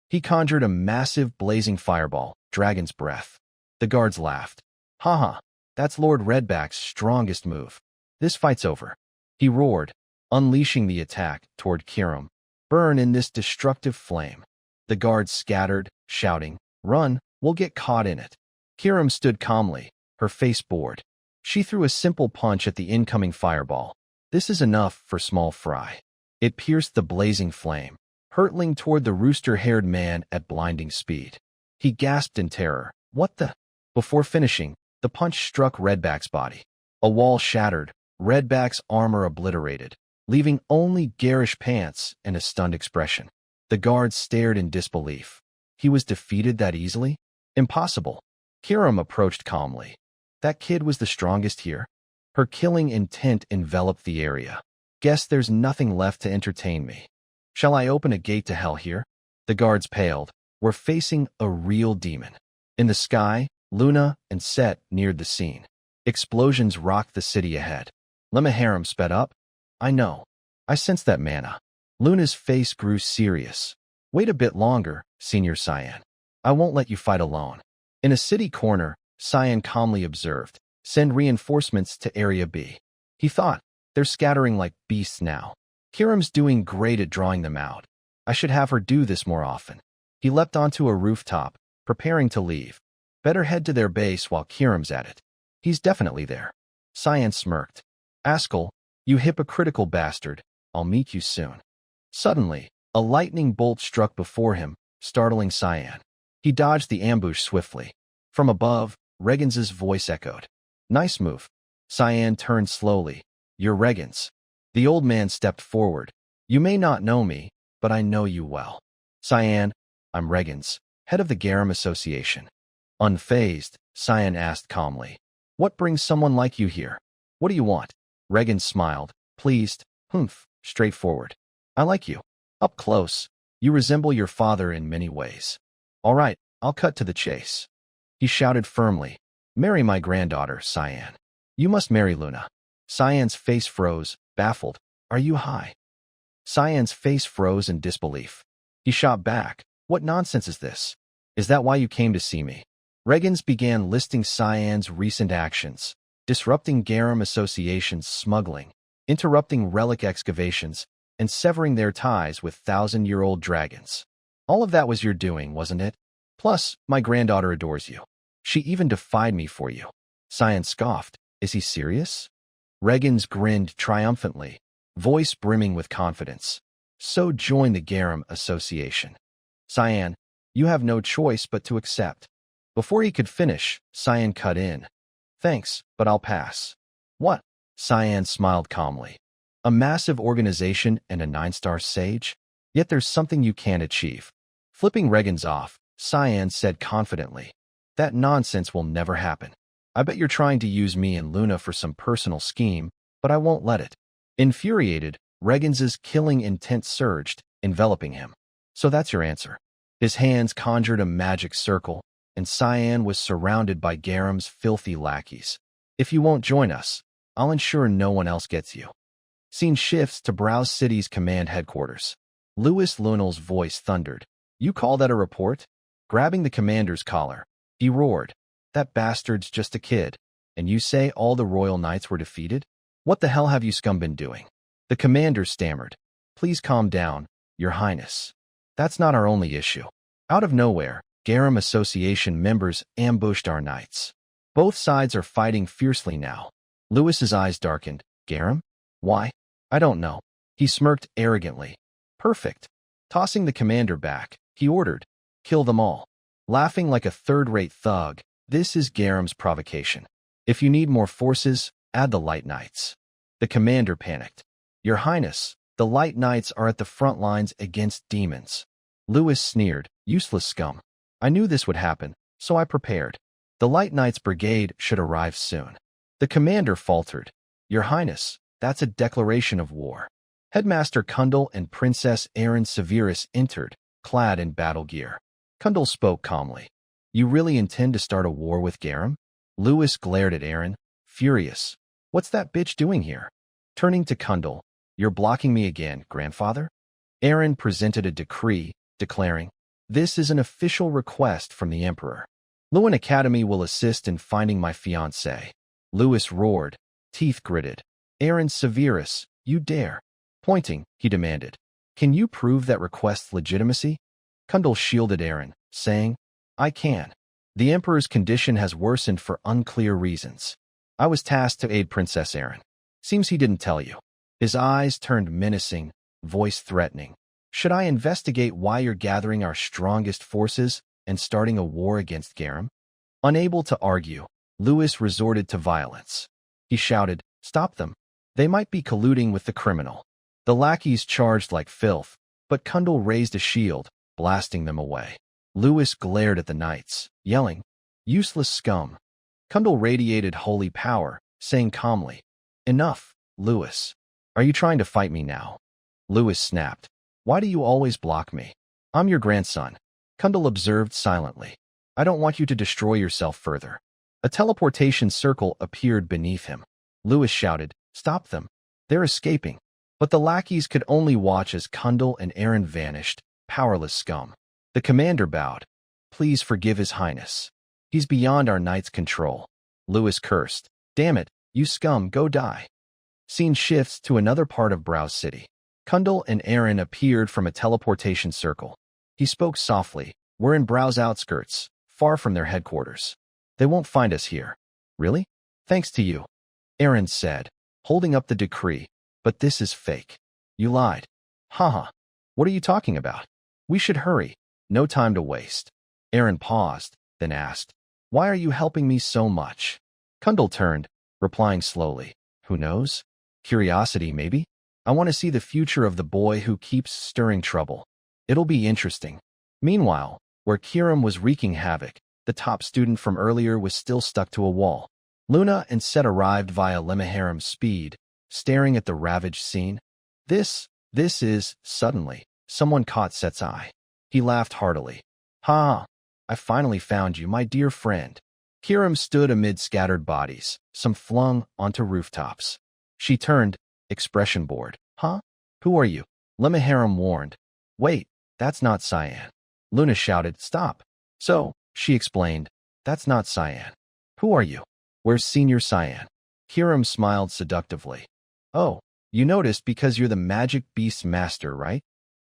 He conjured a massive blazing fireball, dragon's breath. The guards laughed. Haha, that's Lord Redback's strongest move. This fight's over. He roared, unleashing the attack toward Kiram. Burn in this destructive flame. The guards scattered, shouting, Run, we'll get caught in it. Kiram stood calmly, her face bored. She threw a simple punch at the incoming fireball. This is enough for small fry. It pierced the blazing flame, hurtling toward the rooster-haired man at blinding speed. He gasped in terror. What the? Before finishing, the punch struck Redback's body. A wall shattered, Redback's armor obliterated, leaving only garish pants and a stunned expression. The guards stared in disbelief. He was defeated that easily? Impossible. Kiram approached calmly. That kid was the strongest here. Her killing intent enveloped the area. Guess there's nothing left to entertain me. Shall I open a gate to hell here? The guards paled. We're facing a real demon. In the sky, Luna and Set neared the scene. Explosions rocked the city ahead. Lemaharam sped up. I know. I sensed that mana. Luna's face grew serious. Wait a bit longer, Senior Cyan. I won't let you fight alone. In a city corner, Cyan calmly observed. Send reinforcements to Area B. He thought, they're scattering like beasts now. Kiram's doing great at drawing them out. I should have her do this more often. He leapt onto a rooftop, preparing to leave. Better head to their base while Kiram's at it. He's definitely there. Cyan smirked. Askell, you hypocritical bastard, I'll meet you soon. Suddenly, a lightning bolt struck before him, startling Cyan. He dodged the ambush swiftly. From above, Regans's voice echoed. Nice move. Cyan turned slowly. You're Regans. The old man stepped forward. You may not know me, but I know you well. Cyan, I'm Regans, head of the Garum Association. Unfazed, Cyan asked calmly. What brings someone like you here? What do you want? Regans smiled, pleased, straightforward. I like you. Up close, you resemble your father in many ways. All right, I'll cut to the chase. He shouted firmly, marry my granddaughter, Cyan. You must marry Luna. Cyan's face froze, baffled. Are you high? Cyan's face froze in disbelief. He shot back. What nonsense is this? Is that why you came to see me? Regens began listing Cyan's recent actions, disrupting Garum Association's smuggling, interrupting relic excavations, and severing their ties with thousand-year-old dragons. All of that was your doing, wasn't it? Plus, my granddaughter adores you. She even defied me for you. Cyan scoffed. Is he serious? Regens grinned triumphantly, voice brimming with confidence. So join the Garum Association. Cyan, you have no choice but to accept. Before he could finish, Cyan cut in. Thanks, but I'll pass. What? Cyan smiled calmly. A massive organization and a 9-star sage? Yet there's something you can't achieve. Flipping Regens off, Cyan said confidently. That nonsense will never happen. I bet you're trying to use me and Luna for some personal scheme, but I won't let it. Infuriated, Regens's killing intent surged, enveloping him. So that's your answer. His hands conjured a magic circle, and Cyan was surrounded by Garum's filthy lackeys. If you won't join us, I'll ensure no one else gets you. Scene shifts to Browse City's command headquarters. Louis Lunel's voice thundered. You call that a report? Grabbing the commander's collar, he roared. That bastard's just a kid. And you say all the royal knights were defeated? What the hell have you scum been doing? The commander stammered. Please calm down, Your Highness. That's not our only issue. Out of nowhere, Garum Association members ambushed our knights. Both sides are fighting fiercely now. Louis's eyes darkened. Garum? Why? I don't know. He smirked arrogantly. Perfect. Tossing the commander back, he ordered. Kill them all. Laughing like a third-rate thug, this is Garum's provocation. If you need more forces, add the Light Knights. The commander panicked. Your Highness, the Light Knights are at the front lines against demons. Louis sneered. Useless scum. I knew this would happen, so I prepared. The Light Knights Brigade should arrive soon. The commander faltered. Your Highness, that's a declaration of war. Headmaster Kundal and Princess Erin Severus entered, clad in battle gear. Kundal spoke calmly. You really intend to start a war with Garum? Louis glared at Erin, furious. What's that bitch doing here? Turning to Kundal. You're blocking me again, grandfather? Erin presented a decree, declaring, this is an official request from the Emperor. Lewin Academy will assist in finding my fiancée. Louis roared, teeth gritted. Erin Severus, you dare. Pointing, he demanded. Can you prove that request's legitimacy? Kundal shielded Erin, saying, I can. The Emperor's condition has worsened for unclear reasons. I was tasked to aid Princess Erin. Seems he didn't tell you. His eyes turned menacing, voice threatening. Should I investigate why you're gathering our strongest forces and starting a war against Garum? Unable to argue, Louis resorted to violence. He shouted, Stop them. They might be colluding with the criminal. The lackeys charged like filth, but Kundal raised a shield, blasting them away. Louis glared at the knights, yelling, Useless scum. Kundal radiated holy power, saying calmly, Enough, Louis. Are you trying to fight me now? Louis snapped. Why do you always block me? I'm your grandson. Kundal observed silently. I don't want you to destroy yourself further. A teleportation circle appeared beneath him. Louis shouted, Stop them. They're escaping. But the lackeys could only watch as Kundal and Erin vanished, powerless scum. The commander bowed. Please forgive His Highness. He's beyond our knight's control. Louis cursed. Damn it, you scum, go die. Scene shifts to another part of Browse City. Kundal and Erin appeared from a teleportation circle. He spoke softly. We're in Browse outskirts, far from their headquarters. They won't find us here. Really? Thanks to you. Erin said, holding up the decree. But this is fake. You lied. Haha. What are you talking about? We should hurry. No time to waste. Erin paused, then asked, Why are you helping me so much? Kundal turned, replying slowly. Who knows? Curiosity, maybe? I want to see the future of the boy who keeps stirring trouble. It'll be interesting. Meanwhile, where Kiram was wreaking havoc, the top student from earlier was still stuck to a wall. Luna and Set arrived via Lemaharim's speed, staring at the ravaged scene. This is, suddenly, someone caught Set's eye. He laughed heartily. Ha! I finally found you, my dear friend. Kiram stood amid scattered bodies, some flung onto rooftops. She turned, expression bored. Huh? Who are you? Lemmaharam warned. Wait, that's not Cyan. Luna shouted, stop. So, she explained, that's not Cyan. Who are you? Where's Senior Cyan? Kiram smiled seductively. Oh, you noticed because you're the magic beast master, right?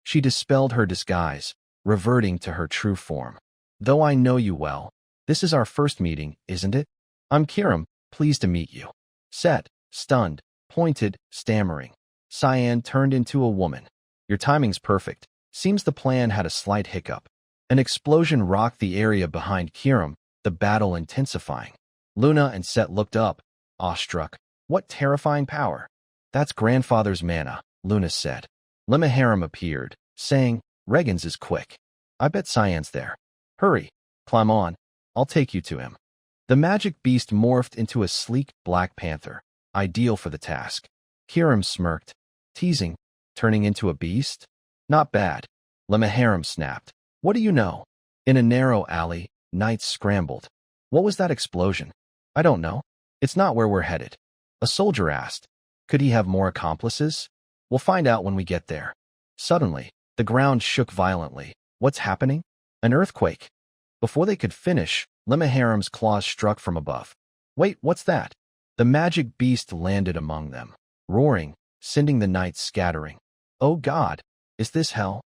She dispelled her disguise, reverting to her true form. Though I know you well, this is our first meeting, isn't it? I'm Kiram, pleased to meet you. Set, stunned, pointed, stammering. Cyan turned into a woman. Your timing's perfect. Seems the plan had a slight hiccup. An explosion rocked the area behind Kiram, the battle intensifying. Luna and Set looked up, awestruck. What terrifying power! That's grandfather's mana, Luna said. Lemmaharam appeared, saying, Regan's is quick. I bet Cyan's there. Hurry, climb on. I'll take you to him. The magic beast morphed into a sleek black panther, ideal for the task. Kiram smirked, teasing, turning into a beast? Not bad. Lemmaharam snapped. What do you know? In a narrow alley, knights scrambled. What was that explosion? I don't know. It's not where we're headed. A soldier asked. Could he have more accomplices? We'll find out when we get there. Suddenly, the ground shook violently. What's happening? An earthquake. Before they could finish, Lemmaharam's claws struck from above. Wait, what's that? The magic beast landed among them, roaring, sending the knights scattering. Oh God, is this hell?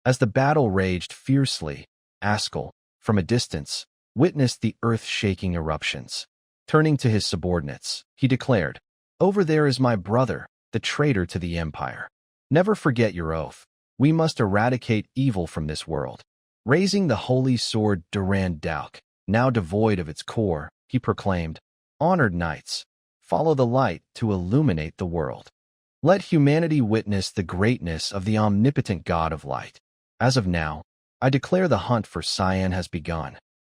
As the battle raged fiercely, Askel, from a distance, witnessed the earth-shaking eruptions. Turning to his subordinates, he declared, Over there is my brother, the traitor to the Empire. Never forget your oath. We must eradicate evil from this world. Raising the holy sword Durand Dauk, now devoid of its core, he proclaimed, Honored knights, follow the light to illuminate the world. Let humanity witness the greatness of the omnipotent God of light. As of now, I declare the hunt for Cyan has begun.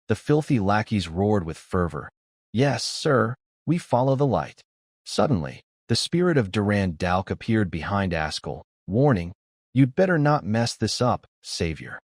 The filthy lackeys roared with fervor. Yes, sir, we follow the light. Suddenly, the spirit of Durand Dauk appeared behind Askel, warning, You'd better not mess this up, Savior.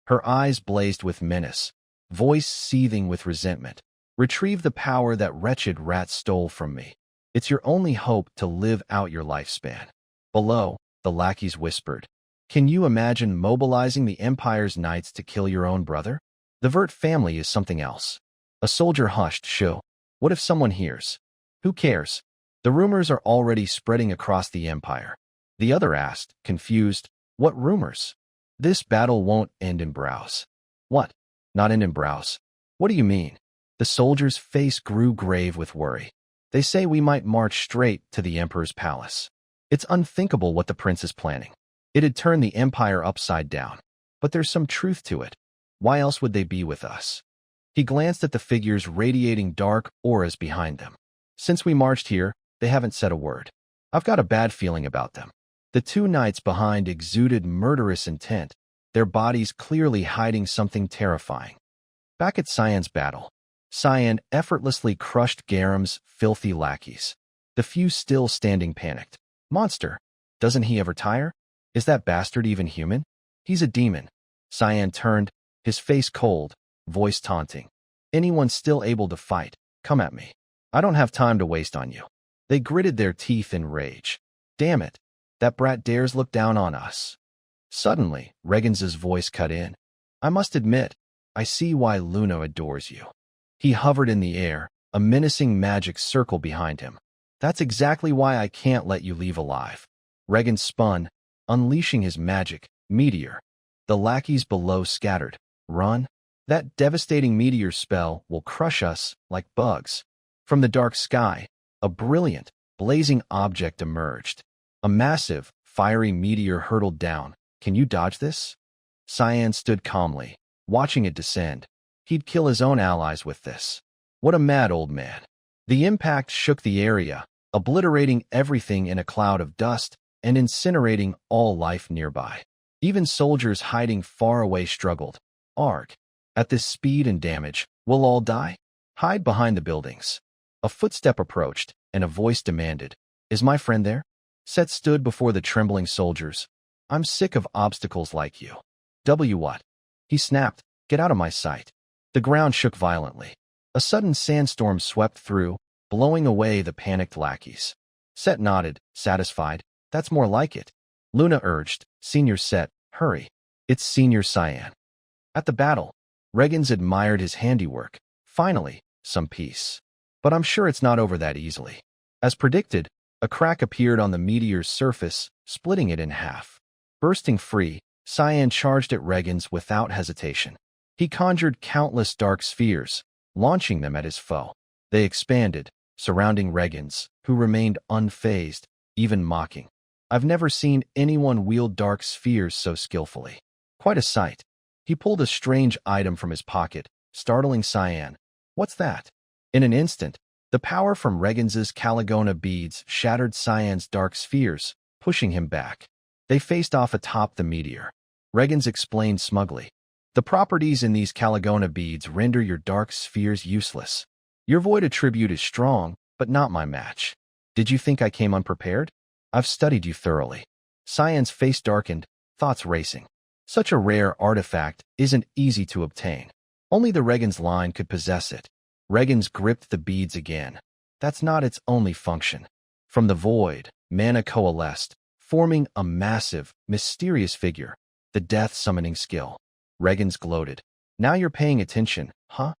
Her eyes blazed with menace, voice seething with resentment. Retrieve the power that wretched rat stole from me. It's your only hope to live out your lifespan. Below, the lackeys whispered. Can you imagine mobilizing the Empire's knights to kill your own brother? The Vert family is something else. A soldier hushed, Shoo. What if someone hears? Who cares? The rumors are already spreading across the Empire. The other asked, confused, What rumors? This battle won't end in Browse. What? Not end in Browse? What do you mean? The soldier's face grew grave with worry. They say we might march straight to the Emperor's palace. It's unthinkable what the prince is planning. It'd turn the Empire upside down. But there's some truth to it. Why else would they be with us? He glanced at the figures radiating dark auras behind them. Since we marched here, they haven't said a word. I've got a bad feeling about them. The two knights behind exuded murderous intent, their bodies clearly hiding something terrifying. Back at Cyan's battle, Cyan effortlessly crushed Garam's filthy lackeys. The few still standing panicked. Monster, doesn't he ever tire? Is that bastard even human? He's a demon. Cyan turned, his face cold, voice taunting. Anyone still able to fight, come at me. I don't have time to waste on you. They gritted their teeth in rage. Damn it, that brat dares look down on us. Suddenly, Regans's voice cut in. I must admit, I see why Luna adores you. He hovered in the air, a menacing magic circle behind him. That's exactly why I can't let you leave alive. Regan spun, unleashing his magic, meteor. The lackeys below scattered. Run? That devastating meteor spell will crush us like bugs. From the dark sky, a brilliant, blazing object emerged. A massive, fiery meteor hurtled down. Can you dodge this? Cyan stood calmly, watching it descend. He'd kill his own allies with this. What a mad old man. The impact shook the area, obliterating everything in a cloud of dust and incinerating all life nearby. Even soldiers hiding far away struggled. Arg. At this speed and damage, we'll all die? Hide behind the buildings. A footstep approached, and a voice demanded, Is my friend there? Set stood before the trembling soldiers. I'm sick of obstacles like you. What? He snapped, Get out of my sight. The ground shook violently. A sudden sandstorm swept through, blowing away the panicked lackeys. Set nodded, satisfied. That's more like it. Luna urged. Senior Set, hurry. It's Senior Cyan. At the battle, Regens admired his handiwork. Finally, some peace. But I'm sure it's not over that easily. As predicted, a crack appeared on the meteor's surface, splitting it in half. Bursting free, Cyan charged at Regens without hesitation. He conjured countless dark spheres, launching them at his foe. They expanded, surrounding Regens, who remained unfazed, even mocking. I've never seen anyone wield dark spheres so skillfully. Quite a sight. He pulled a strange item from his pocket, startling Cyan. What's that? In an instant, the power from Regens's Caligona beads shattered Cyan's dark spheres, pushing him back. They faced off atop the meteor. Regens explained smugly. The properties in these Caligona beads render your dark spheres useless. Your void attribute is strong, but not my match. Did you think I came unprepared? I've studied you thoroughly. Cyan's face darkened, thoughts racing. Such a rare artifact isn't easy to obtain. Only the Regens line could possess it. Regens gripped the beads again. That's not its only function. From the void, mana coalesced, forming a massive, mysterious figure, the death-summoning skill. Regens gloated. Now you're paying attention, huh?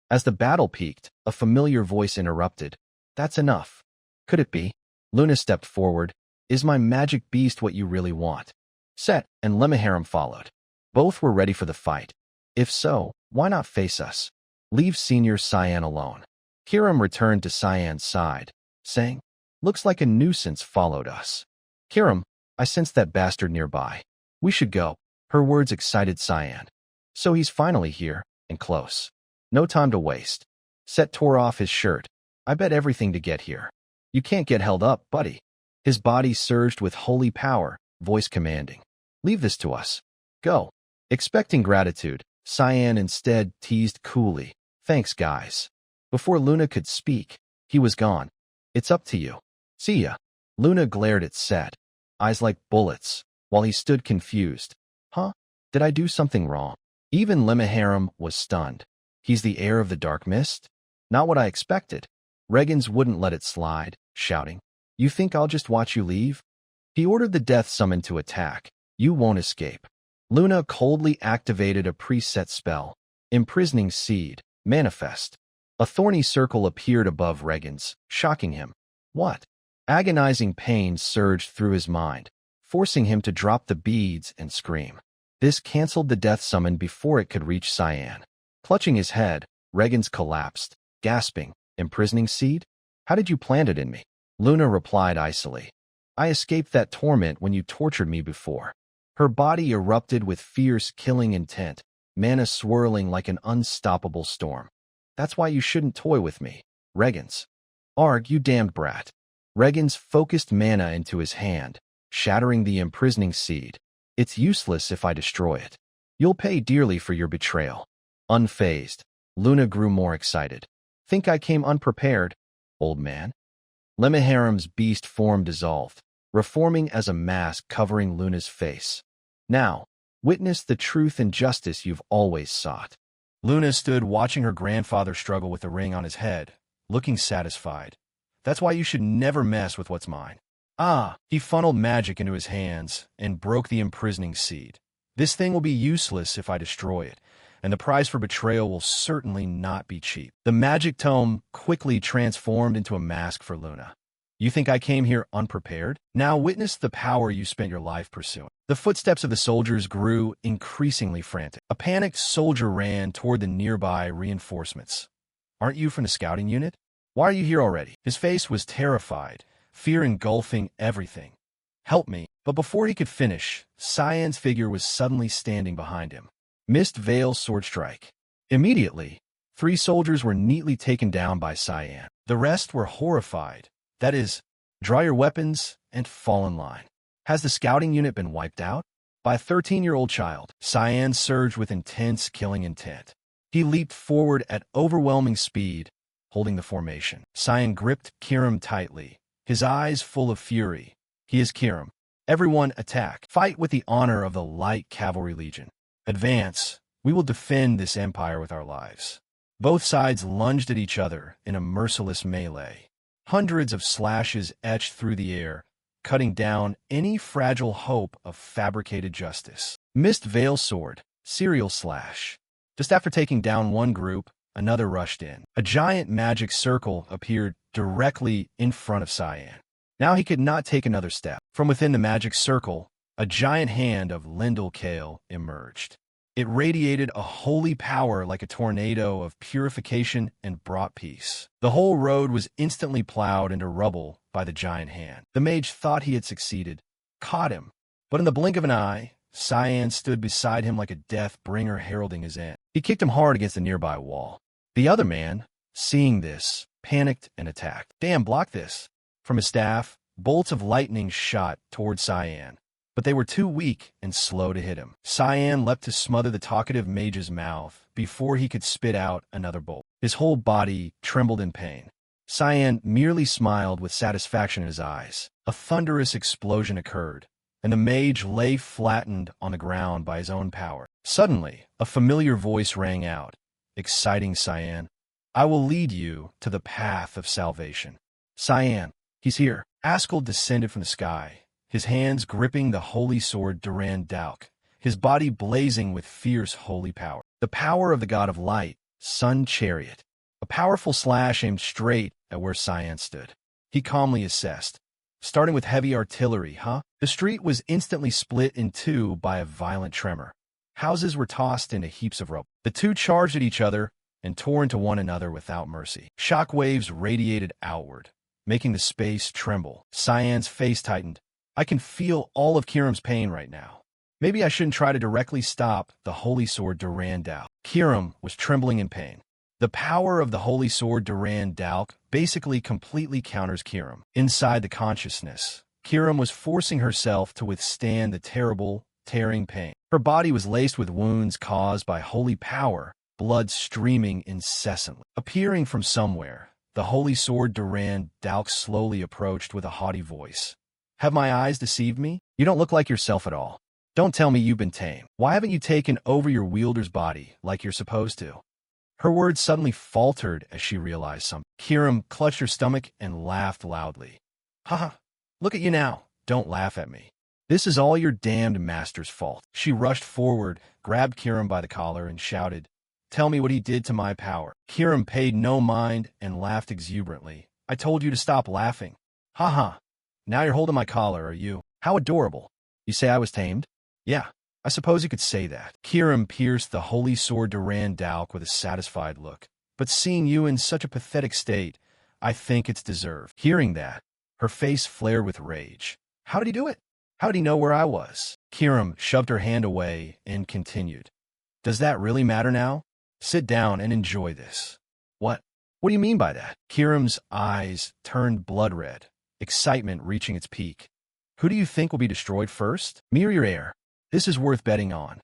As the battle peaked, a familiar voice interrupted. That's enough. Could it be? Luna stepped forward. Is my magic beast what you really want? Set and Lemmaharam followed. Both were ready for the fight. If so, why not face us? Leave Senior Cyan alone. Kiram returned to Cyan's side, saying, Looks like a nuisance followed us. Kiram, I sense that bastard nearby. We should go. Her words excited Cyan. So he's finally here, and close. No time to waste. Set tore off his shirt. I bet everything to get here. You can't get held up, buddy. His body surged with holy power, voice commanding. Leave this to us. Go. Expecting gratitude, Cyan instead teased coolly. Thanks, guys. Before Luna could speak, he was gone. It's up to you. See ya. Luna glared at Set, eyes like bullets, while he stood confused. Huh? Did I do something wrong? Even Lemmaharam was stunned. He's the heir of the Dark Mist? Not what I expected. Regens wouldn't let it slide, shouting, You think I'll just watch you leave? He ordered the death summon to attack. You won't escape. Luna coldly activated a preset spell, Imprisoning Seed, Manifest. A thorny circle appeared above Regens, shocking him. What? Agonizing pain surged through his mind, forcing him to drop the beads and scream. This canceled the death summon before it could reach Cyan. Clutching his head, Regens collapsed, gasping, Imprisoning Seed? How did you plant it in me? Luna replied icily. I escaped that torment when you tortured me before. Her body erupted with fierce killing intent, mana swirling like an unstoppable storm. That's why you shouldn't toy with me, Regens. Arg, you damned brat. Regens focused mana into his hand, shattering the Imprisoning Seed. It's useless if I destroy it. You'll pay dearly for your betrayal. Unfazed, Luna grew more excited. Think I came unprepared, old man? Lemmaharam's beast form dissolved, reforming as a mask covering Luna's face. Now, witness the truth and justice you've always sought. Luna stood watching her grandfather struggle with the ring on his head, looking satisfied. That's why you should never mess with what's mine. Ah, he funneled magic into his hands and broke the Imprisoning Seed. This thing will be useless if I destroy it, and the price for betrayal will certainly not be cheap. The magic tome quickly transformed into a mask for Luna. You think I came here unprepared? Now witness the power you spent your life pursuing. The footsteps of the soldiers grew increasingly frantic. A panicked soldier ran toward the nearby reinforcements. Aren't you from the scouting unit? Why are you here already? His face was terrified, fear engulfing everything. Help me. But before he could finish, Cyan's figure was suddenly standing behind him. Mist Veil Sword Strike. Immediately, 3 soldiers were neatly taken down by Cyan. The rest were horrified. That is, draw your weapons and fall in line. Has the scouting unit been wiped out? By a 13-year-old child, Cyan surged with intense killing intent. He leaped forward at overwhelming speed, holding the formation. Cyan gripped Kiram tightly, his eyes full of fury. He is Kiram. Everyone attack. Fight with the honor of the Light Cavalry Legion. Advance. We will defend this empire with our lives. Both sides lunged at each other in a merciless melee. Hundreds of slashes etched through the air, cutting down any fragile hope of fabricated justice. Mist Veil Sword, Serial Slash. Just after taking down one group, another rushed in. A giant magic circle appeared directly in front of Cyan. Now he could not take another step. From within the magic circle, a giant hand of Lindel Kale emerged. It radiated a holy power like a tornado of purification and brought peace. The whole road was instantly plowed into rubble by the giant hand. The mage thought he had succeeded, caught him, but in the blink of an eye, Cyan stood beside him like a death bringer heralding his end. He kicked him hard against a nearby wall. The other man, seeing this, panicked and attacked. Damn, block this. From his staff, bolts of lightning shot toward Cyan, but they were too weak and slow to hit him. Cyan leapt to smother the talkative mage's mouth before he could spit out another bolt. His whole body trembled in pain. Cyan merely smiled with satisfaction in his eyes. A thunderous explosion occurred, and the mage lay flattened on the ground by his own power. Suddenly, a familiar voice rang out, exciting Cyan. I will lead you to the path of salvation. Cyan, he's here. Askel descended from the sky, his hands gripping the holy sword Duran Dauk, his body blazing with fierce holy power. The power of the god of light, Sun Chariot. A powerful slash aimed straight at where Cyan stood. He calmly assessed. Starting with heavy artillery, huh? The street was instantly split in two by a violent tremor. Houses were tossed into heaps of rubble. The two charged at each other and tore into one another without mercy. Shock waves radiated outward, making the space tremble. Cyan's face tightened. I can feel all of Kiram's pain right now. Maybe I shouldn't try to directly stop the holy sword Duran Dauk. Kiram was trembling in pain. The power of the holy sword Duran Dauk basically completely counters Kiram. Inside the consciousness, Kiram was forcing herself to withstand the terrible, tearing pain. Her body was laced with wounds caused by holy power, blood streaming incessantly. Appearing from somewhere, the holy sword Duran Dauk slowly approached with a haughty voice. Have my eyes deceived me? You don't look like yourself at all. Don't tell me you've been tamed. Why haven't you taken over your wielder's body like you're supposed to? Her words suddenly faltered as she realized something. Kiram clutched her stomach and laughed loudly. Haha, look at you now. Don't laugh at me. This is all your damned master's fault. She rushed forward, grabbed Kiram by the collar, and shouted, Tell me what he did to my power. Kiram paid no mind and laughed exuberantly. I told you to stop laughing. Haha. Now you're holding my collar, are you? How adorable. You say I was tamed? Yeah, I suppose you could say that. Kiram pierced the holy sword Duran Dauk with a satisfied look. But seeing you in such a pathetic state, I think it's deserved. Hearing that, her face flared with rage. How did he do it? How did he know where I was? Kiram shoved her hand away and continued. Does that really matter now? Sit down and enjoy this. What? What do you mean by that? Kiram's eyes turned blood red, excitement reaching its peak. Who do you think will be destroyed first? Me or your heir? This is worth betting on.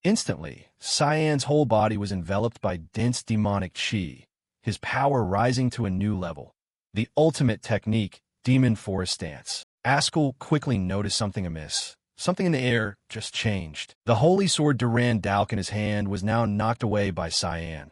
Instantly, Cyan's whole body was enveloped by dense demonic chi, his power rising to a new level. The ultimate technique, Demon Forest Stance. Askel quickly noticed something amiss. Something in the air just changed. The holy sword Duran Dauk in his hand was now knocked away by Cyan.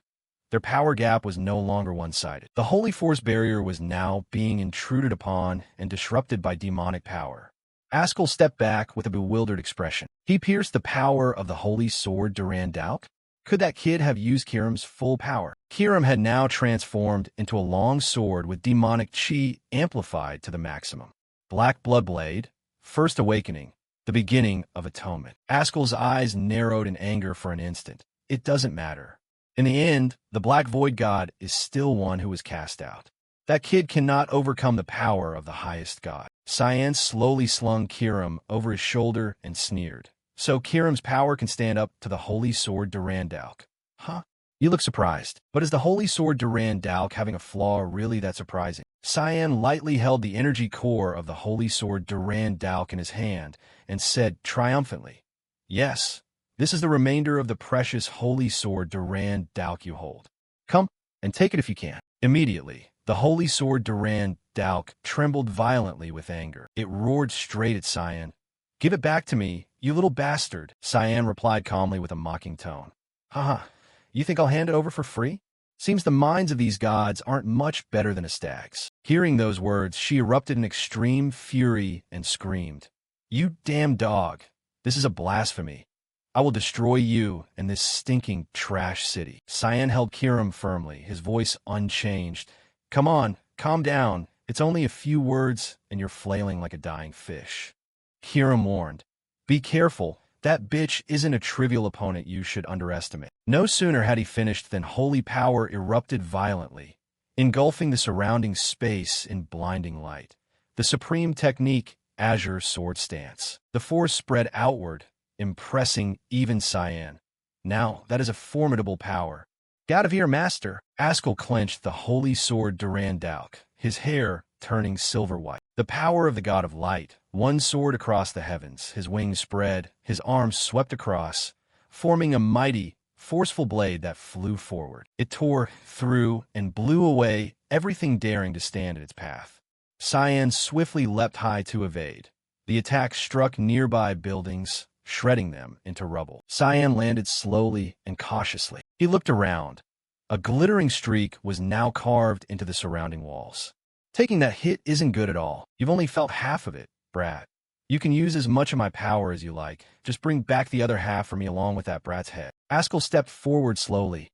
Their power gap was no longer one-sided. The holy force barrier was now being intruded upon and disrupted by demonic power. Askel stepped back with a bewildered expression. He pierced the power of the holy sword Duran Dauk? Could that kid have used Kiram's full power? Kiram had now transformed into a long sword with demonic chi amplified to the maximum. Black Bloodblade, First Awakening, the beginning of atonement. Askel's eyes narrowed in anger for an instant. It doesn't matter. In the end, the Black Void God is still one who is cast out. That kid cannot overcome the power of the highest god. Cyan slowly slung Kiram over his shoulder and sneered. So Kiram's power can stand up to the holy sword Duran Dauk. Huh? You look surprised. But is the holy sword Duran Dauk having a flaw really that surprising? Cyan lightly held the energy core of the holy sword Duran Dauk in his hand and said triumphantly, Yes, this is the remainder of the precious holy sword Duran Dauk you hold. Come and take it if you can. Immediately, the holy sword Duran Dauk trembled violently with anger. It roared straight at Cyan. Give it back to me, you little bastard. Cyan replied calmly with a mocking tone. Haha, you think I'll hand it over for free? Seems the minds of these gods aren't much better than a stag's. Hearing those words, she erupted in extreme fury and screamed, "You damn dog! This is a blasphemy. I will destroy you and this stinking trash city." Cyan held Kirim firmly, his voice unchanged. "Come on, calm down. It's only a few words, and you're flailing like a dying fish." Kirim warned, "Be careful. That bitch isn't a trivial opponent you should underestimate." No sooner had he finished than holy power erupted violently, engulfing the surrounding space in blinding light. The supreme technique, Azure Sword Stance. The force spread outward, impressing even Cyan. "Now, that is a formidable power." "Get out of here, master." Askel clenched the holy sword Durandalk, his hair turning silver white. The power of the god of light, one sword across the heavens, his wings spread, his arms swept across, forming a mighty, forceful blade that flew forward. It tore through and blew away everything daring to stand in its path. Cyan swiftly leapt high to evade. The attack struck nearby buildings, shredding them into rubble. Cyan landed slowly and cautiously. He looked around. A glittering streak was now carved into the surrounding walls. "Taking that hit isn't good at all. You've only felt half of it, brat. You can use as much of my power as you like. Just bring back the other half for me along with that brat's head." Askel stepped forward slowly.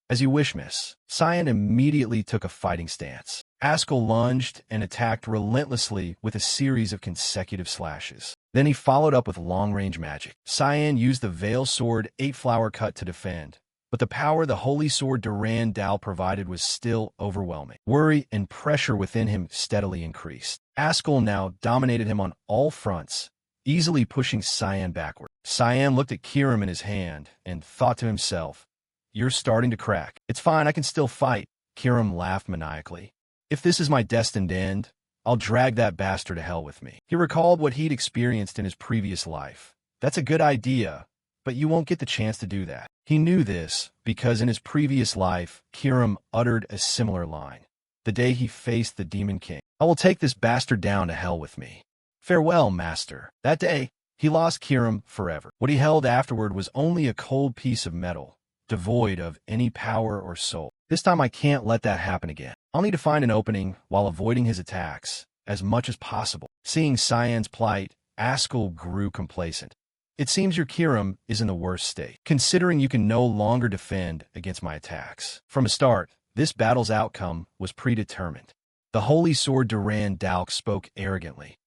"As you wish, miss." Cyan immediately took a fighting stance. Askel lunged and attacked relentlessly with a series of consecutive slashes. Then he followed up with long-range magic. Cyan used the Veil Sword 8-flower cut to defend, but the power the Holy Sword Durandal provided was still overwhelming. Worry and pressure within him steadily increased. Askel now dominated him on all fronts, easily pushing Cyan backward. Cyan looked at Kirim in his hand and thought to himself, "You're starting to crack." "It's fine, I can still fight." Kirim laughed maniacally. "If this is my destined end, I'll drag that bastard to hell with me." He recalled what he'd experienced in his previous life. "That's a good idea, but you won't get the chance to do that." He knew this because in his previous life, Kirim uttered a similar line. The day he faced the Demon King. "I will take this bastard down to hell with me. Farewell, master." That day, he lost Kirim forever. What he held afterward was only a cold piece of metal, devoid of any power or soul. "This time I can't let that happen again. I'll need to find an opening while avoiding his attacks as much as possible." Seeing Cyan's plight, Askel grew complacent. "It seems your Kirim is in the worst state, considering you can no longer defend against my attacks." From the start, this battle's outcome was predetermined. The Holy Sword Durandalk spoke arrogantly.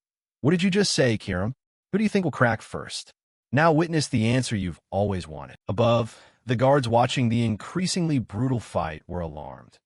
"What did you just say, Kirim? Who do you think will crack first?" Now witness the answer you've always wanted. Above, the guards watching the increasingly brutal fight were alarmed.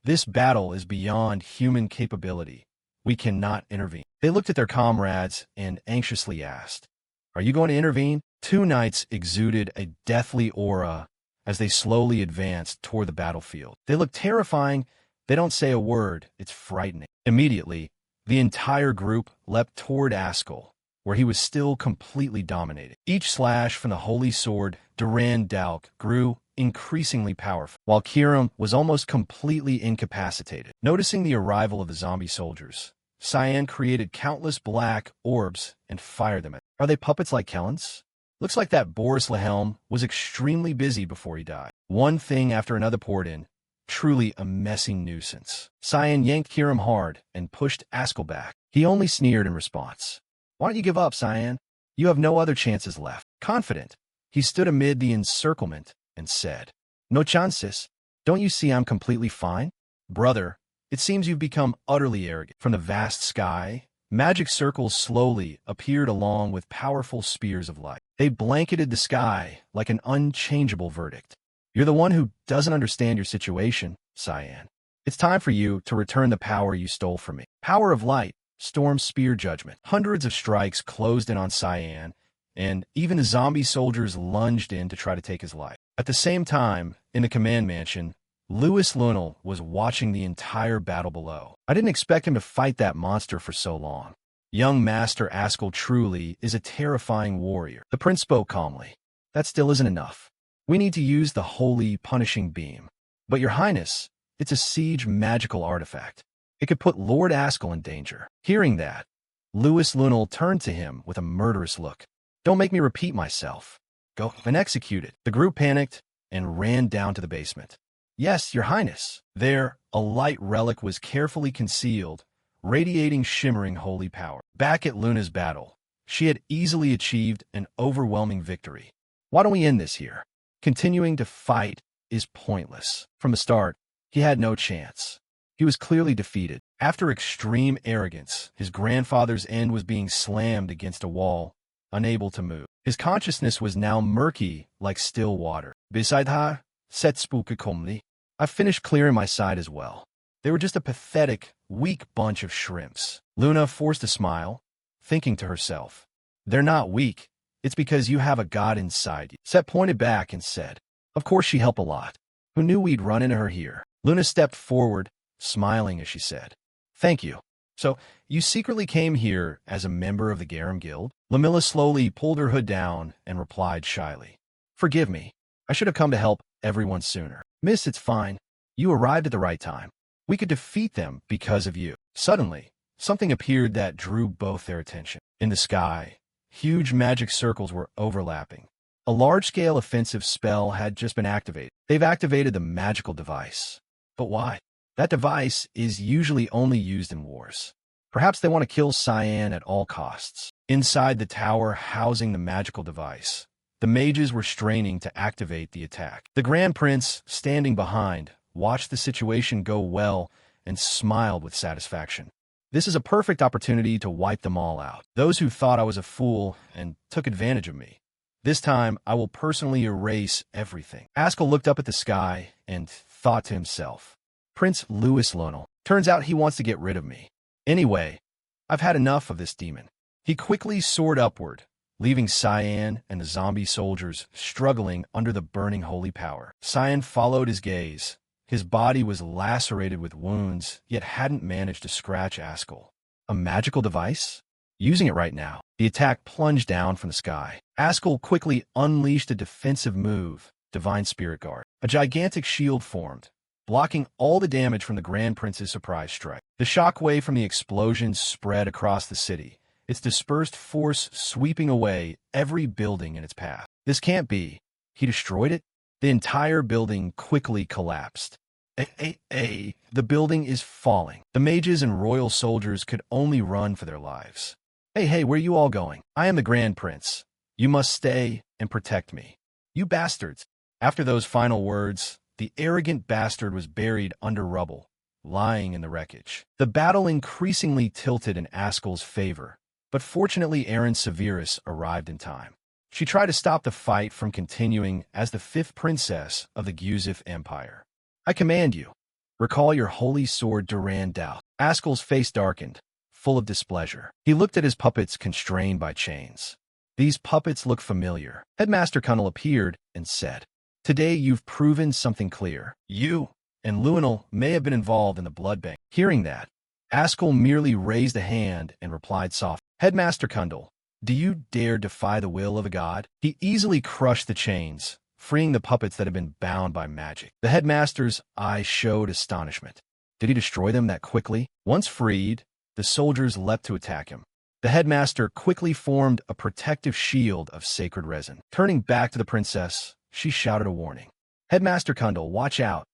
"This battle is beyond human capability. We cannot intervene." They looked at their comrades and anxiously asked, "Are you going to intervene?" Two knights exuded a deathly aura as they slowly advanced toward the battlefield. They look terrifying. They don't say a word. It's frightening. Immediately, the entire group leapt toward Askel, where he was still completely dominated. Each slash from the Holy Sword Durandalk grew increasingly powerful, while Kirim was almost completely incapacitated. Noticing the arrival of the zombie soldiers, Cyan created countless black orbs and fired them at them. Are they puppets like Kellens? Looks like that Boris Lahelm was extremely busy before he died. One thing after another poured in. Truly a messy nuisance. Cyan yanked Kirim hard and pushed Askel back. He only sneered in response. "Why don't you give up, Cyan? You have no other chances left." Confident, he stood amid the encirclement and said, "No chances. Don't you see I'm completely fine?" "Brother, it seems you've become utterly arrogant." From the vast sky, magic circles slowly appeared along with powerful spears of light. They blanketed the sky like an unchangeable verdict. "You're the one who doesn't understand your situation, Cyan. It's time for you to return the power you stole from me." Power of light, storm spear judgment. Hundreds of strikes closed in on Cyan, and even the zombie soldiers lunged in to try to take his life. At the same time, in the command mansion, Louis Lunel was watching the entire battle below. "I didn't expect him to fight that monster for so long. Young Master Askel truly is a terrifying warrior." The prince spoke calmly. "That still isn't enough. We need to use the holy punishing beam. But your highness, it's a siege magical artifact. It could put Lord Askel in danger." Hearing that, Louis Lunel turned to him with a murderous look. "Don't make me repeat myself. Go and execute it." The group panicked and ran down to the basement. Yes, your highness. There, a light relic was carefully concealed, radiating shimmering holy power. Back at Luna's battle, she had easily achieved an overwhelming victory. Why don't we end this here? Continuing to fight is pointless. From the start, he had no chance. He was clearly defeated. After extreme arrogance, his grandfather's end was being slammed against a wall, unable to move. His consciousness was now murky like still water. Beside her, said Spookakomli, I finished clearing my side as well. They were just a pathetic, weak bunch of shrimps. Luna forced a smile, thinking to herself, they're not weak. It's because you have a god inside you. Set pointed back and said, of course she helped a lot. Who knew we'd run into her here? Luna stepped forward, smiling as she said, thank you. So, you secretly came here as a member of the Garum Guild? Lamilla slowly pulled her hood down and replied shyly, forgive me. I should have come to help everyone sooner. Miss, it's fine. You arrived at the right time. We could defeat them because of you. Suddenly, something appeared that drew both their attention. In the sky, huge magic circles were overlapping. A large-scale offensive spell had just been activated. They've activated the magical device. But why? That device is usually only used in wars. Perhaps they want to kill Cyan at all costs. Inside the tower housing the magical device, the mages were straining to activate the attack. The Grand Prince, standing behind, watched the situation go well and smiled with satisfaction. This is a perfect opportunity to wipe them all out. Those who thought I was a fool and took advantage of me. This time, I will personally erase everything. Askell looked up at the sky and thought to himself, Prince Louis Lonel. Turns out he wants to get rid of me. Anyway, I've had enough of this demon. He quickly soared upward, leaving Cyan and the zombie soldiers struggling under the burning holy power. Cyan followed his gaze. His body was lacerated with wounds, yet hadn't managed to scratch Askell. A magical device? Using it right now. The attack plunged down from the sky. Askell quickly unleashed a defensive move, Divine Spirit Guard. A gigantic shield formed, blocking all the damage from the Grand Prince's surprise strike. The shockwave from the explosion spread across the city, its dispersed force sweeping away every building in its path. This can't be. He destroyed it? The entire building quickly collapsed. The building is falling. The mages and royal soldiers could only run for their lives. Hey, where are you all going? I am the Grand Prince. You must stay and protect me. You bastards. After those final words, the arrogant bastard was buried under rubble, lying in the wreckage. The battle increasingly tilted in Askell's favor, but fortunately Aaron Severus arrived in time. She tried to stop the fight from continuing as the fifth princess of the Guzif Empire. I command you, recall your holy sword Durand Dao. Askell's face darkened, full of displeasure. He looked at his puppets constrained by chains. These puppets look familiar. Headmaster Cunnel appeared and said, today you've proven something clear. You and Luenel may have been involved in the blood bank. Hearing that, Askell merely raised a hand and replied softly, Headmaster Cundle, do you dare defy the will of a god? He easily crushed the chains, freeing the puppets that had been bound by magic. The headmaster's eyes showed astonishment. Did he destroy them that quickly? Once freed, the soldiers leapt to attack him. The headmaster quickly formed a protective shield of sacred resin. Turning back to the princess, she shouted a warning. Headmaster Cundle, watch out.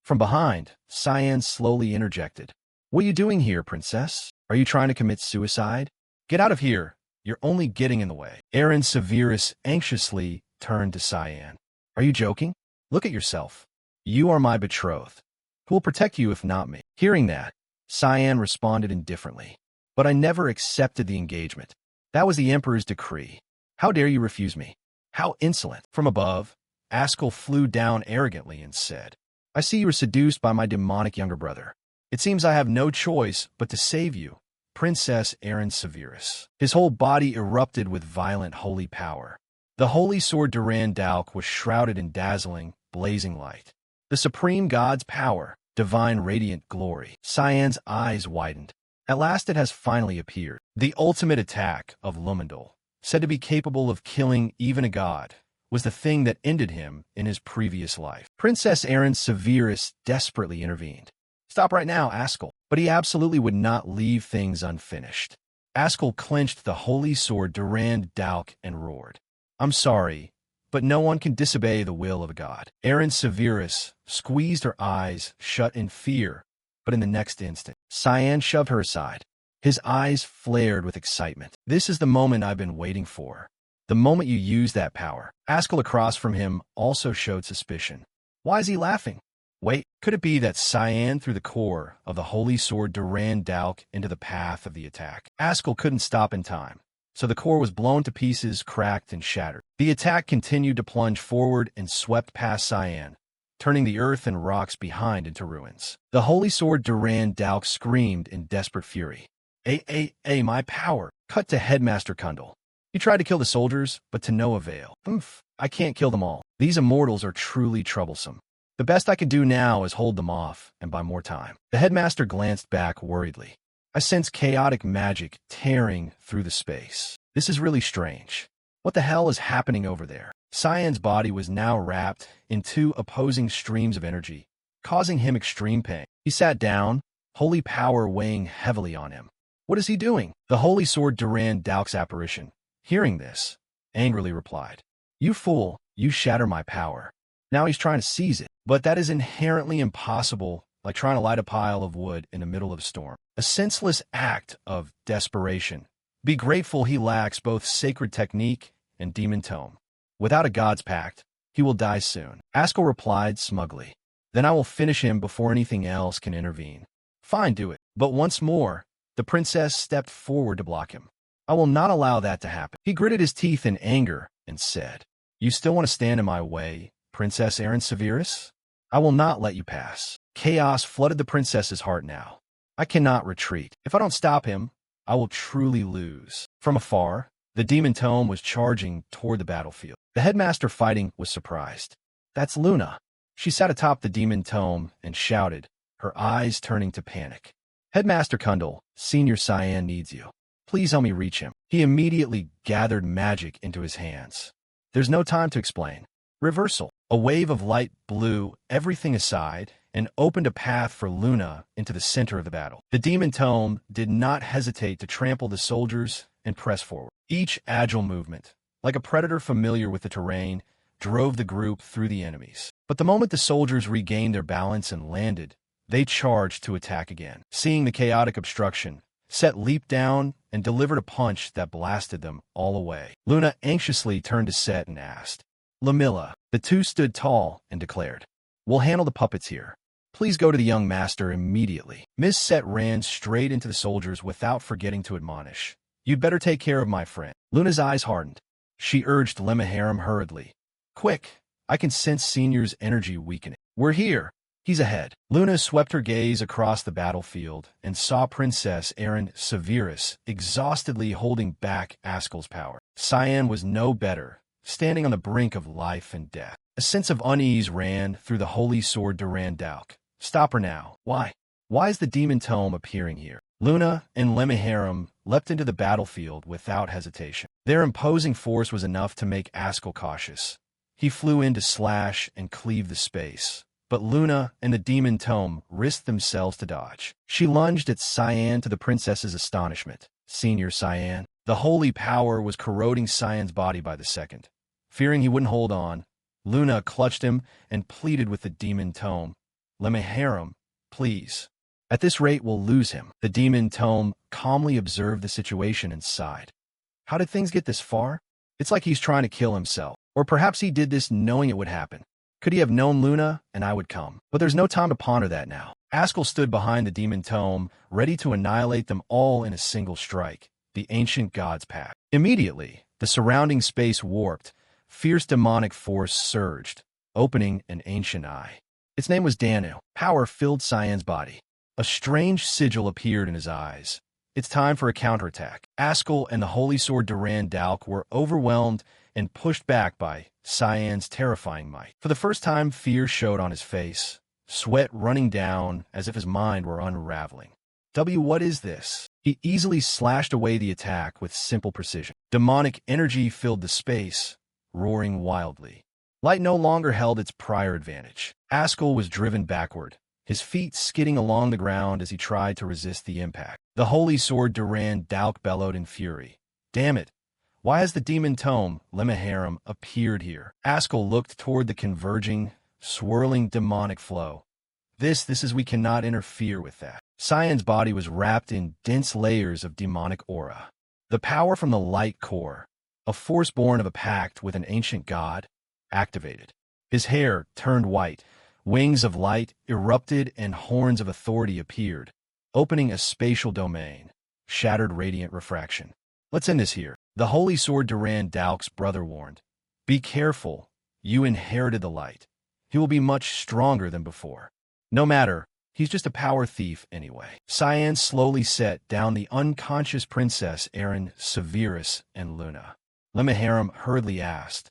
From behind, Cyan slowly interjected. What are you doing here, princess? Are you trying to commit suicide? Get out of here. You're only getting in the way. Aaron Severus anxiously turned to Cyan. Are you joking? Look at yourself. You are my betrothed. Who will protect you if not me? Hearing that, Cyan responded indifferently. But I never accepted the engagement. That was the Emperor's decree. How dare you refuse me? How insolent. From above, Askell flew down arrogantly and said, I see you were seduced by my demonic younger brother. It seems I have no choice but to save you, Princess Aaron Severus. His whole body erupted with violent holy power. The holy sword Durand Dao was shrouded in dazzling, blazing light. The supreme god's power, divine radiant glory. Cyan's eyes widened. At last it has finally appeared. The ultimate attack of Lumendal, said to be capable of killing even a god, was the thing that ended him in his previous life. Princess Aaron Severus desperately intervened. Stop right now, Askell. But he absolutely would not leave things unfinished. Askell clenched the holy sword Durand Dao and roared. I'm sorry, but no one can disobey the will of a god. Aaron Severus squeezed her eyes shut in fear, but in the next instant, Cyan shoved her aside. His eyes flared with excitement. This is the moment I've been waiting for. The moment you use that power. Askell across from him also showed suspicion. Why is he laughing? Wait, could it be that Cyan threw the core of the holy sword Durand Dalk into the path of the attack? Askell couldn't stop in time, so the core was blown to pieces, cracked, and shattered. The attack continued to plunge forward and swept past Cyan, turning the earth and rocks behind into ruins. The holy sword Durand Dalk screamed in desperate fury. My power! Cut to Headmaster Kundal. You tried to kill the soldiers, but to no avail. I can't kill them all. These immortals are truly troublesome. The best I can do now is hold them off and buy more time. The headmaster glanced back worriedly. I sense chaotic magic tearing through the space. This is really strange. What the hell is happening over there? Cyan's body was now wrapped in two opposing streams of energy, causing him extreme pain. He sat down, holy power weighing heavily on him. What is he doing? The holy sword Durand Dalk's apparition, hearing this, angrily replied, You fool, you shatter my power. Now he's trying to seize it. But that is inherently impossible, like trying to light a pile of wood in the middle of a storm. A senseless act of desperation. Be grateful he lacks both sacred technique and demon tome. Without a god's pact, he will die soon. Askell replied smugly. Then I will finish him before anything else can intervene. Fine, do it. But once more, the princess stepped forward to block him. I will not allow that to happen. He gritted his teeth in anger and said, You still want to stand in my way, Princess Aaron Severus? I will not let you pass. Chaos flooded the princess's heart now. I cannot retreat. If I don't stop him, I will truly lose. From afar, the demon tome was charging toward the battlefield. The headmaster fighting was surprised. That's Luna. She sat atop the demon tome and shouted, her eyes turning to panic. Headmaster Kundal, Senior Cyan needs you. Please help me reach him. He immediately gathered magic into his hands. There's no time to explain. Reversal. A wave of light blew everything aside and opened a path for Luna into the center of the battle. The demon tome did not hesitate to trample the soldiers and press forward. Each agile movement, like a predator familiar with the terrain, drove the group through the enemies. But the moment the soldiers regained their balance and landed, they charged to attack again. Seeing the chaotic obstruction, Set leaped down and delivered a punch that blasted them all away. Luna anxiously turned to Set and asked, Lamilla. The two stood tall and declared, We'll handle the puppets here. Please go to the young master immediately. Miss Set ran straight into the soldiers without forgetting to admonish. You'd better take care of my friend. Luna's eyes hardened. She urged Lemmaharam hurriedly. Quick, I can sense Senior's energy weakening. We're here. He's ahead. Luna swept her gaze across the battlefield and saw Princess Aaron Severus exhaustedly holding back Askell's power. Cyan was no better, standing on the brink of life and death. A sense of unease ran through the holy sword Durand Dalk. Stop her now. Why? Why is the demon tome appearing here? Luna and Lemmaharam leapt into the battlefield without hesitation. Their imposing force was enough to make Askell cautious. He flew in to slash and cleave the space. But Luna and the demon tome risked themselves to dodge. She lunged at Cyan to the princess's astonishment. Senior Cyan. The holy power was corroding Cyan's body by the second. Fearing he wouldn't hold on, Luna clutched him and pleaded with the demon tome. Lemmaharam, please. At this rate, we'll lose him. The demon tome calmly observed the situation and sighed. How did things get this far? It's like he's trying to kill himself. Or perhaps he did this knowing it would happen. Could he have known Luna and I would come? But there's no time to ponder that now. Askell stood behind the demon tome, ready to annihilate them all in a single strike, the ancient god's pact. Immediately, the surrounding space warped. Fierce demonic force surged, opening an ancient eye. Its name was Danu. Power filled Cyan's body. A strange sigil appeared in his eyes. It's time for a counterattack. Askell and the holy sword Durand Dalk were overwhelmed and pushed back by Cyan's terrifying might. For the first time, fear showed on his face, sweat running down as if his mind were unraveling. What is this? He easily slashed away the attack with simple precision. Demonic energy filled the space, roaring wildly. Light no longer held its prior advantage. Askell was driven backward, his feet skidding along the ground as he tried to resist the impact. The holy sword Durand Dalk bellowed in fury. Damn it! Why has the demon tome, Lemmaharam, appeared here? Askell looked toward the converging, swirling demonic flow. This is we cannot interfere with that. Cyan's body was wrapped in dense layers of demonic aura. The power from the light core, a force born of a pact with an ancient god, activated. His hair turned white, wings of light erupted, and horns of authority appeared, opening a spatial domain. Shattered radiant refraction. Let's end this here. The holy sword Duran Dauk's brother warned. Be careful. You inherited the light. He will be much stronger than before. No matter, he's just a power thief anyway. Cyan slowly set down the unconscious princess Aaron, Severus, and Luna. Lemmaharam hurriedly asked,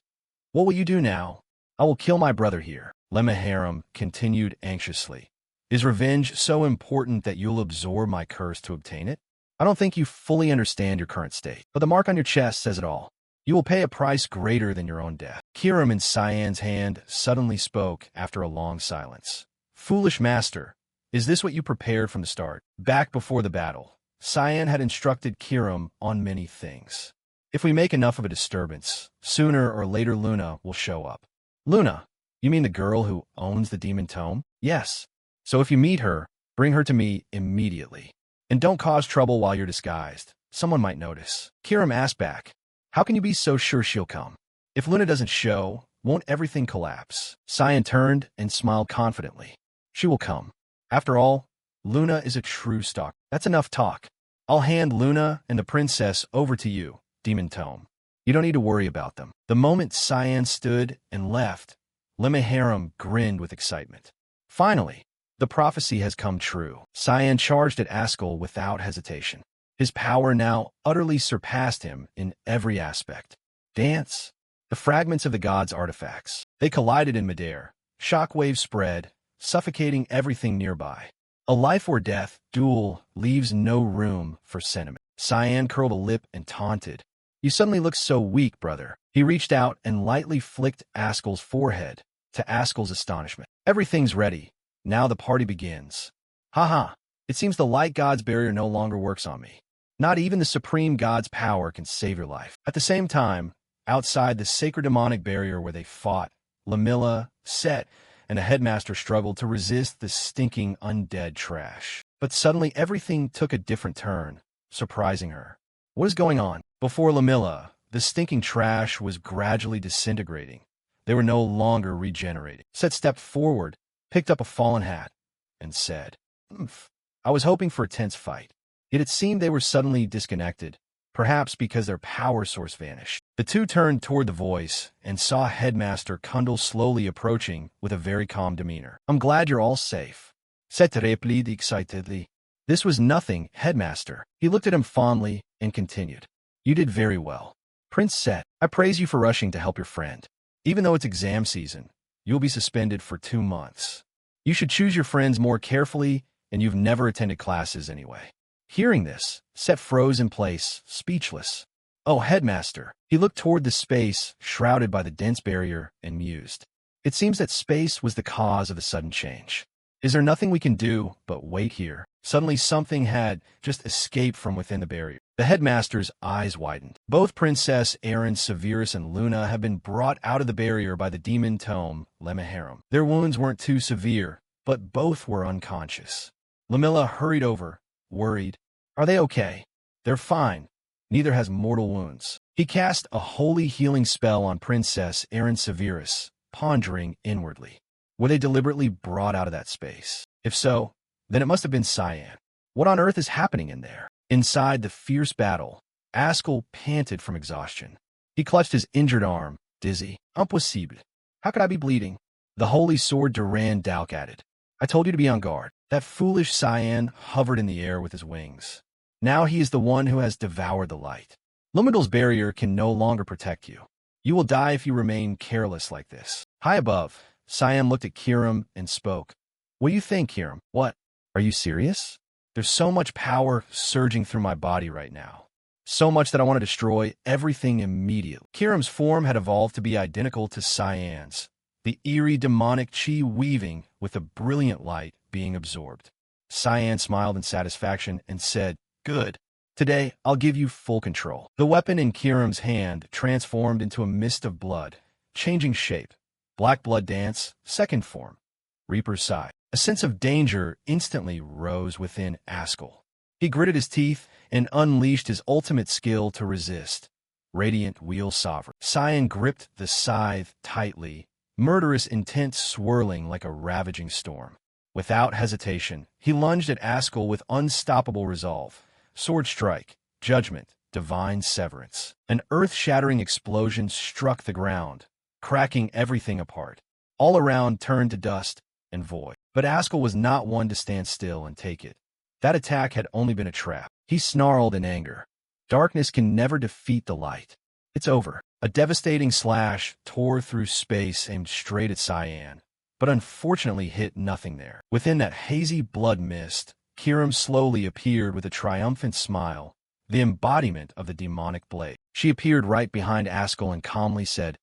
"What will you do now?" "I will kill my brother here," Lemmaharam continued anxiously. "Is revenge so important that you'll absorb my curse to obtain it? I don't think you fully understand your current state, but the mark on your chest says it all. You will pay a price greater than your own death." Kiram in Cyan's hand suddenly spoke after a long silence. "Foolish master, is this what you prepared from the start?" Back before the battle, Cyan had instructed Kiram on many things. If we make enough of a disturbance, sooner or later Luna will show up. "Luna? You mean the girl who owns the demon tome?" "Yes. So if you meet her, bring her to me immediately. And don't cause trouble while you're disguised. Someone might notice." Kiram asked back, "How can you be so sure she'll come? If Luna doesn't show, won't everything collapse?" Cyan turned and smiled confidently. "She will come. After all, Luna is a true stalker." "That's enough talk. I'll hand Luna and the princess over to you, Demon Tome. You don't need to worry about them." The moment Cyan stood and left, Lemmaharam grinned with excitement. Finally, the prophecy has come true. Cyan charged at Askell without hesitation. His power now utterly surpassed him in every aspect. Dance. The fragments of the gods' artifacts. They collided in midair. Shockwaves spread, suffocating everything nearby. A life or death duel leaves no room for sentiment. Cyan curled a lip and taunted. "You suddenly look so weak, brother." He reached out and lightly flicked Askell's forehead, to Askell's astonishment. "Everything's ready. Now the party begins." "Haha, it seems the light god's barrier no longer works on me. Not even the supreme god's power can save your life." At the same time, outside the sacred demonic barrier where they fought, Lamilla, Set, and the headmaster struggled to resist the stinking undead trash. But suddenly everything took a different turn, surprising her. What is going on? Before Lamilla, the stinking trash was gradually disintegrating. They were no longer regenerating. Set stepped forward, picked up a fallen hat, and said, "Oomph. I was hoping for a tense fight." Yet it seemed they were suddenly disconnected, perhaps because their power source vanished. The two turned toward the voice and saw Headmaster Kundal slowly approaching with a very calm demeanor. "I'm glad you're all safe," Set replied excitedly. "This was nothing, Headmaster." He looked at him fondly and continued, "You did very well. Prince Set, I praise you for rushing to help your friend. Even though it's exam season, you'll be suspended for 2 months. You should choose your friends more carefully, and you've never attended classes anyway." Hearing this, Set froze in place, speechless. "Oh, Headmaster." He looked toward the space shrouded by the dense barrier and mused. "It seems that space was the cause of the sudden change. Is there nothing we can do but wait here?" Suddenly something had just escaped from within the barrier. The headmaster's eyes widened. Both Princess Aaron, Severus, and Luna have been brought out of the barrier by the demon tome, Lemmaharam. Their wounds weren't too severe, but both were unconscious. Lamilla hurried over, worried. "Are they okay?" "They're fine. Neither has mortal wounds." He cast a holy healing spell on Princess Aaron Severus, pondering inwardly. Were they deliberately brought out of that space? If so, then it must have been Cyan. What on earth is happening in there? Inside the fierce battle, Askell panted from exhaustion. He clutched his injured arm, dizzy. "Impossible. How could I be bleeding?" The holy sword Duran Dauk added. "I told you to be on guard." That foolish Cyan hovered in the air with his wings. Now he is the one who has devoured the light. Lumidal's barrier can no longer protect you. You will die if you remain careless like this. High above, Cyan looked at Kiram and spoke. "What do you think, Kiram?" "What? Are you serious? There's so much power surging through my body right now. So much that I want to destroy everything immediately." Kiram's form had evolved to be identical to Cyan's, the eerie demonic chi weaving with a brilliant light being absorbed. Cyan smiled in satisfaction and said, "Good. Today, I'll give you full control. The weapon in Kiram's hand transformed into a mist of blood, changing shape. Black blood dance, second form. Reaper's sigh. A sense of danger instantly rose within Askell. He gritted his teeth and unleashed his ultimate skill to resist. Radiant Wheel Sovereign. Cyan gripped the scythe tightly, murderous intent swirling like a ravaging storm. Without hesitation, he lunged at Askell with unstoppable resolve. Sword strike, judgment, divine severance. An earth-shattering explosion struck the ground, cracking everything apart. All around turned to dust and void. But Askell was not one to stand still and take it. That attack had only been a trap. He snarled in anger. Darkness can never defeat the light. It's over. A devastating slash tore through space aimed straight at Cyan, but unfortunately hit nothing there. Within that hazy blood mist, Kiram slowly appeared with a triumphant smile, the embodiment of the demonic blade. She appeared right behind Askell and calmly said,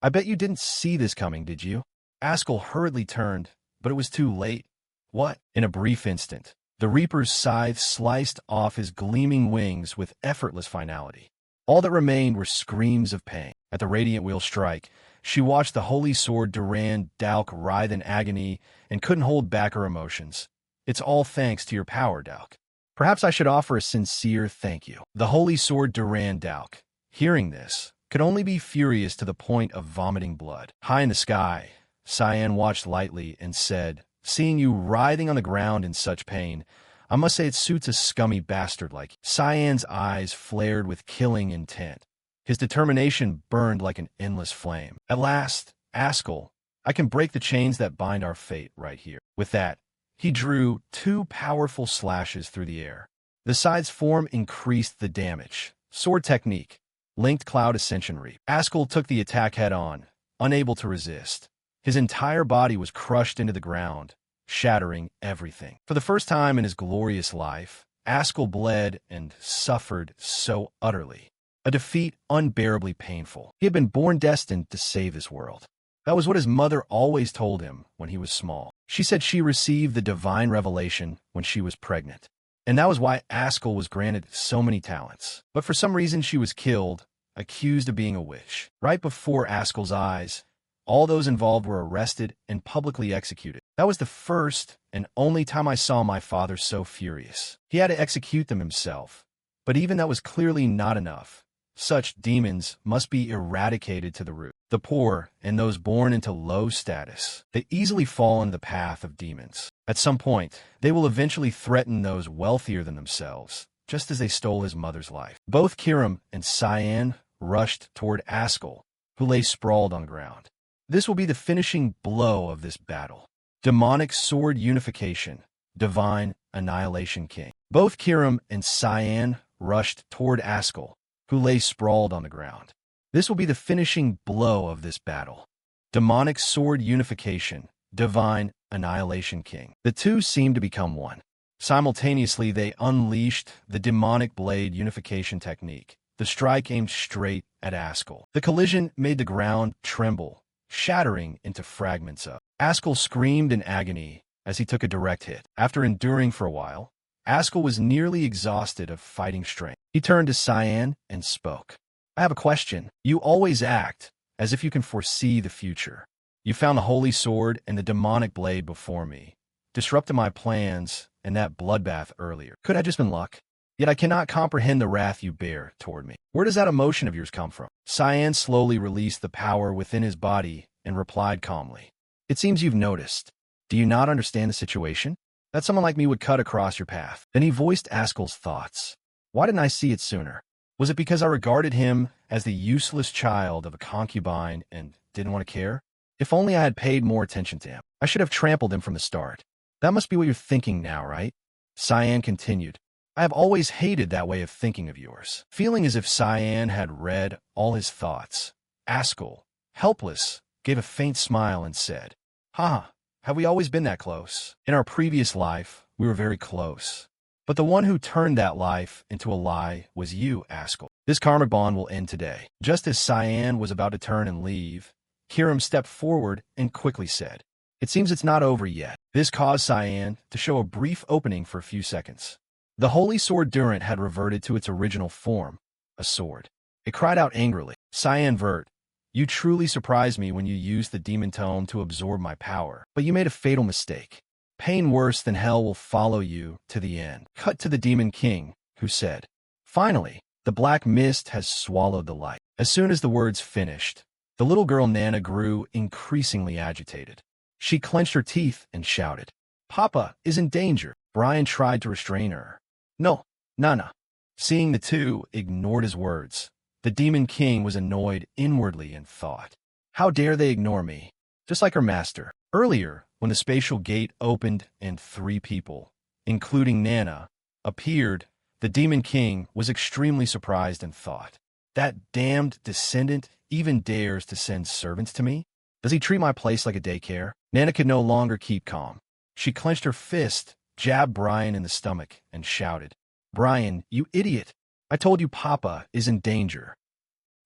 "I bet you didn't see this coming, did you?" Askell hurriedly turned, but it was too late. What? In a brief instant, the Reaper's scythe sliced off his gleaming wings with effortless finality. All that remained were screams of pain. At the Radiant Wheel strike, she watched the holy sword Durand Dalk writhe in agony and couldn't hold back her emotions. "It's all thanks to your power, Dalk. Perhaps I should offer a sincere thank you." The holy sword Durand Dalk, hearing this, could only be furious to the point of vomiting blood. High in the sky, Cyan watched lightly and said, "Seeing you writhing on the ground in such pain, I must say it suits a scummy bastard like you." Cyan's eyes flared with killing intent. His determination burned like an endless flame. "At last, Askell, I can break the chains that bind our fate right here." With that, he drew two powerful slashes through the air. The scythe's form increased the damage. Sword technique. Linked Cloud Ascension Reap. Askell took the attack head-on, unable to resist. His entire body was crushed into the ground, shattering everything. For the first time in his glorious life, Askell bled and suffered so utterly. A defeat unbearably painful. He had been born destined to save this world. That was what his mother always told him when he was small. She said she received the divine revelation when she was pregnant. And that was why Askell was granted so many talents. But for some reason she was killed, accused of being a witch. Right before Askell's eyes, all those involved were arrested and publicly executed. That was the first and only time I saw my father so furious. He had to execute them himself. But even that was clearly not enough. Such demons must be eradicated to the root. The poor and those born into low status, they easily fall into the path of demons. At some point, they will eventually threaten those wealthier than themselves, just as they stole his mother's life. Both Kiram and Cyan rushed toward Askell, who lay sprawled on the ground. This will be the finishing blow of this battle. Demonic sword unification, divine annihilation king. Both Kiram and Cyan rushed toward Askell, who lay sprawled on the ground. This will be the finishing blow of this battle. Demonic sword unification, divine annihilation king. The two seemed to become one. Simultaneously, they unleashed the demonic blade unification technique. The strike aimed straight at Askell. The collision made the ground tremble, shattering into fragments of. Askell screamed in agony as he took a direct hit. After enduring for a while, Askell was nearly exhausted of fighting strength. He turned to Cyan and spoke. "I have a question. You always act as if you can foresee the future. You found the holy sword and the demonic blade before me, disrupted my plans and that bloodbath earlier. Could have just been luck? Yet I cannot comprehend the wrath you bear toward me. Where does that emotion of yours come from?" Cyan slowly released the power within his body and replied calmly. "It seems you've noticed. Do you not understand the situation? That someone like me would cut across your path." Then he voiced Askell's thoughts. "Why didn't I see it sooner? Was it because I regarded him as the useless child of a concubine and didn't want to care? If only I had paid more attention to him. I should have trampled him from the start. That must be what you're thinking now, right?" Cyan continued. "I have always hated that way of thinking of yours." Feeling as if Cyan had read all his thoughts, Askell, helpless, gave a faint smile and said, "Ha, have we always been that close? In our previous life, we were very close. But the one who turned that life into a lie was you, Askell. This karmic bond will end today." Just as Cyan was about to turn and leave, Kiram stepped forward and quickly said, "It seems it's not over yet." This caused Cyan to show a brief opening for a few seconds. The holy sword Durant had reverted to its original form, a sword. It cried out angrily, Cyan Vert, you truly surprised me when you used the demon tome to absorb my power, but you made a fatal mistake. Pain worse than hell will follow you to the end. Cut to the Demon King, who said, finally, the black mist has swallowed the light. As soon as the words finished, the little girl Nana grew increasingly agitated. She clenched her teeth and shouted, Papa is in danger. Brian tried to restrain her. No, Nana. Seeing the two ignored his words, the Demon King was annoyed inwardly and thought, how dare they ignore me? Just like her master. Earlier, when the spatial gate opened and 3 people, including Nana, appeared, the Demon King was extremely surprised and thought, that damned descendant even dares to send servants to me? Does he treat my place like a daycare? Nana could no longer keep calm. She clenched her fist, jabbed Brian in the stomach, and shouted, Brian, you idiot! I told you Papa is in danger.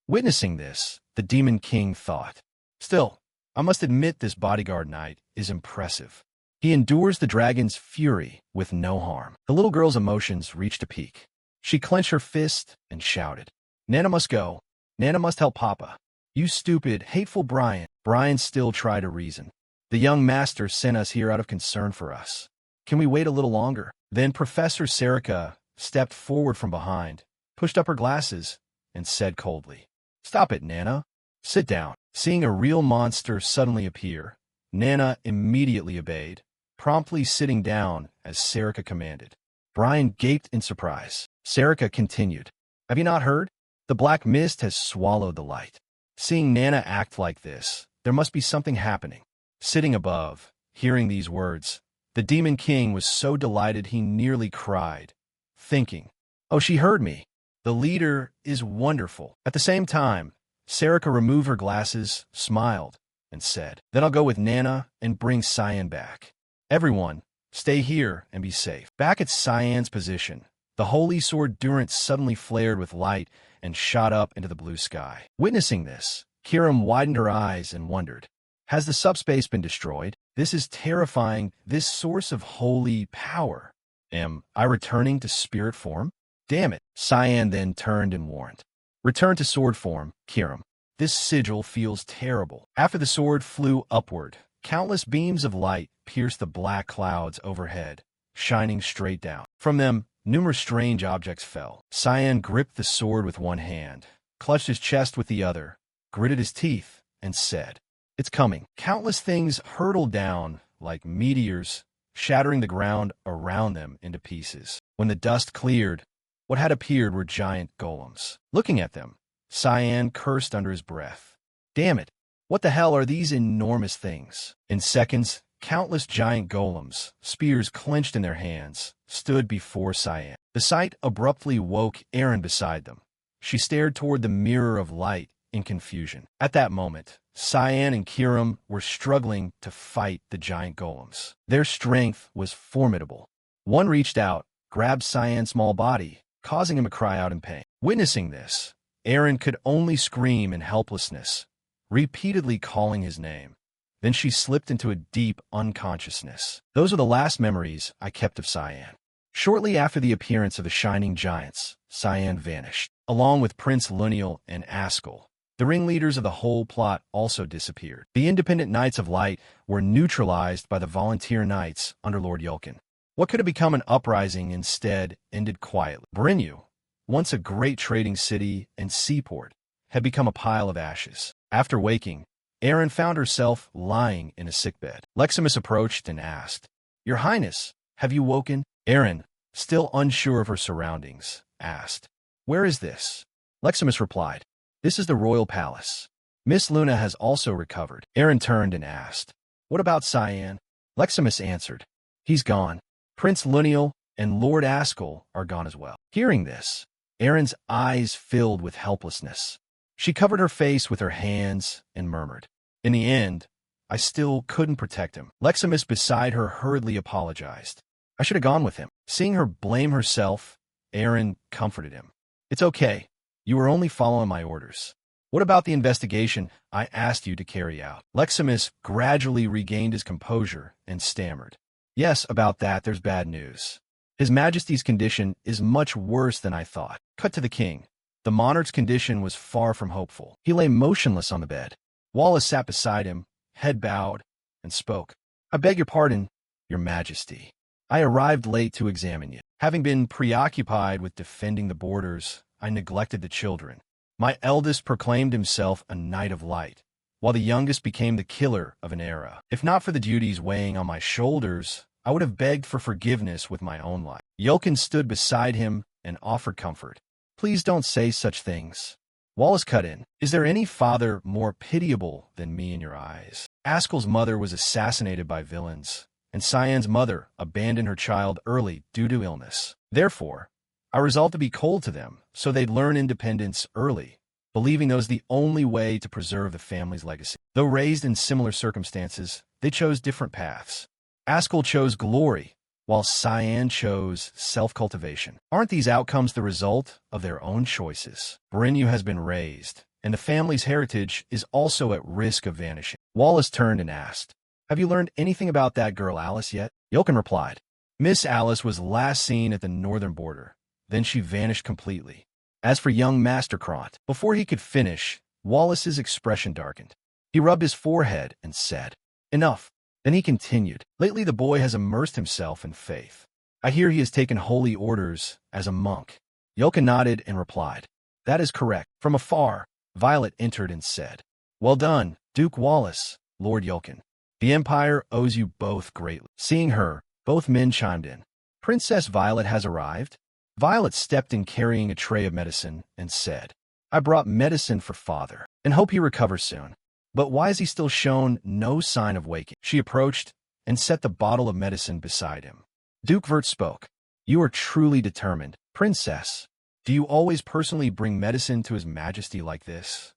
Witnessing this, the Demon King thought, still, I must admit this bodyguard knight is impressive. He endures the dragon's fury with no harm. The little girl's emotions reached a peak. She clenched her fist and shouted, Nana must go. Nana must help Papa. You stupid, hateful Brian. Brian still tried to reason. The young master sent us here out of concern for us. Can we wait a little longer? Then Professor Serica stepped forward from behind, pushed up her glasses, and said coldly, Stop it, Nana. Sit down. Seeing a real monster suddenly appear, Nana immediately obeyed, promptly sitting down as Serica commanded. Brian gaped in surprise. Serica continued, Have you not heard? The black mist has swallowed the light. Seeing Nana act like this, there must be something happening. Sitting above, hearing these words, the Demon King was so delighted he nearly cried, thinking, Oh, she heard me. The leader is wonderful. At the same time, Serica removed her glasses, smiled, and said, Then I'll go with Nana and bring Cyan back. Everyone, stay here and be safe. Back at Cyan's position, the holy sword Durant suddenly flared with light and shot up into the blue sky. Witnessing this, Kiram widened her eyes and wondered, Has the subspace been destroyed? This is terrifying, this source of holy power. Am I returning to spirit form? Damn it. Cyan then turned and warned, Return to sword form, Kiram. This sigil feels terrible. After the sword flew upward, countless beams of light pierced the black clouds overhead, shining straight down. From them, numerous strange objects fell. Cyan gripped the sword with one hand, clutched his chest with the other, gritted his teeth, and said, It's coming. Countless things hurtled down like meteors, shattering the ground around them into pieces. When the dust cleared, what had appeared were giant golems. Looking at them, Cyan cursed under his breath. Damn it! What the hell are these enormous things? In seconds, countless giant golems, spears clenched in their hands, stood before Cyan. The sight abruptly woke Aaron beside them. She stared toward the mirror of light in confusion. At that moment, Cyan and Kiram were struggling to fight the giant golems. Their strength was formidable. One reached out, grabbed Cyan's small body, causing him to cry out in pain. Witnessing this, Aaron could only scream in helplessness, repeatedly calling his name. Then she slipped into a deep unconsciousness. Those are the last memories I kept of Cyan. Shortly after the appearance of the Shining Giants, Cyan vanished. Along with Prince Luniel and Askel, the ringleaders of the whole plot also disappeared. The independent Knights of Light were neutralized by the volunteer knights under Lord Yulkin. What could have become an uprising instead ended quietly. Brinu, once a great trading city and seaport, had become a pile of ashes. After waking, Aaron found herself lying in a sickbed. Leximus approached and asked, Your Highness, have you woken? Aaron, still unsure of her surroundings, asked, Where is this? Leximus replied, This is the royal palace. Miss Luna has also recovered. Aaron turned and asked, What about Cyan? Leximus answered, He's gone. Prince Luniel and Lord Askel are gone as well. Hearing this, Aaron's eyes filled with helplessness. She covered her face with her hands and murmured, In the end, I still couldn't protect him. Leximus beside her hurriedly apologized. I should have gone with him. Seeing her blame herself, Aaron comforted him. It's okay. You were only following my orders. What about the investigation I asked you to carry out? Leximus gradually regained his composure and stammered. Yes, about that there's bad news. His Majesty's condition is much worse than I thought. Cut to the king. The monarch's condition was far from hopeful. He lay motionless on the bed. Wallace sat beside him, head bowed, and spoke. I beg your pardon, your Majesty. I arrived late to examine you. Having been preoccupied with defending the borders, I neglected the children. My eldest proclaimed himself a knight of light, while the youngest became the killer of an era. If not for the duties weighing on my shoulders, I would have begged for forgiveness with my own life. Yelkin stood beside him and offered comfort. Please don't say such things. Wallace cut in. Is there any father more pitiable than me in your eyes? Askel's mother was assassinated by villains, and Cyan's mother abandoned her child early due to illness. Therefore, I resolved to be cold to them so they'd learn independence early, believing that was the only way to preserve the family's legacy. Though raised in similar circumstances, they chose different paths. Askel chose glory, while Cyan chose self-cultivation. Aren't these outcomes the result of their own choices? Brynju has been raised, and the family's heritage is also at risk of vanishing. Wallace turned and asked, Have you learned anything about that girl Alice yet? Yelkin replied, Miss Alice was last seen at the northern border. Then she vanished completely. As for young Master Kront, before he could finish, Wallace's expression darkened. He rubbed his forehead and said, Enough. Then he continued, Lately the boy has immersed himself in faith. I hear he has taken holy orders as a monk. Yelkin nodded and replied, That is correct. From afar, Violet entered and said, Well done, Duke Wallace, Lord Yelkin. The Empire owes you both greatly. Seeing her, both men chimed in. Princess Violet has arrived? Violet stepped in carrying a tray of medicine and said, I brought medicine for father and hope he recovers soon. But why has he still shown no sign of waking? She approached and set the bottle of medicine beside him. Duke Vert spoke. You are truly determined. Princess, do you always personally bring medicine to His Majesty like this?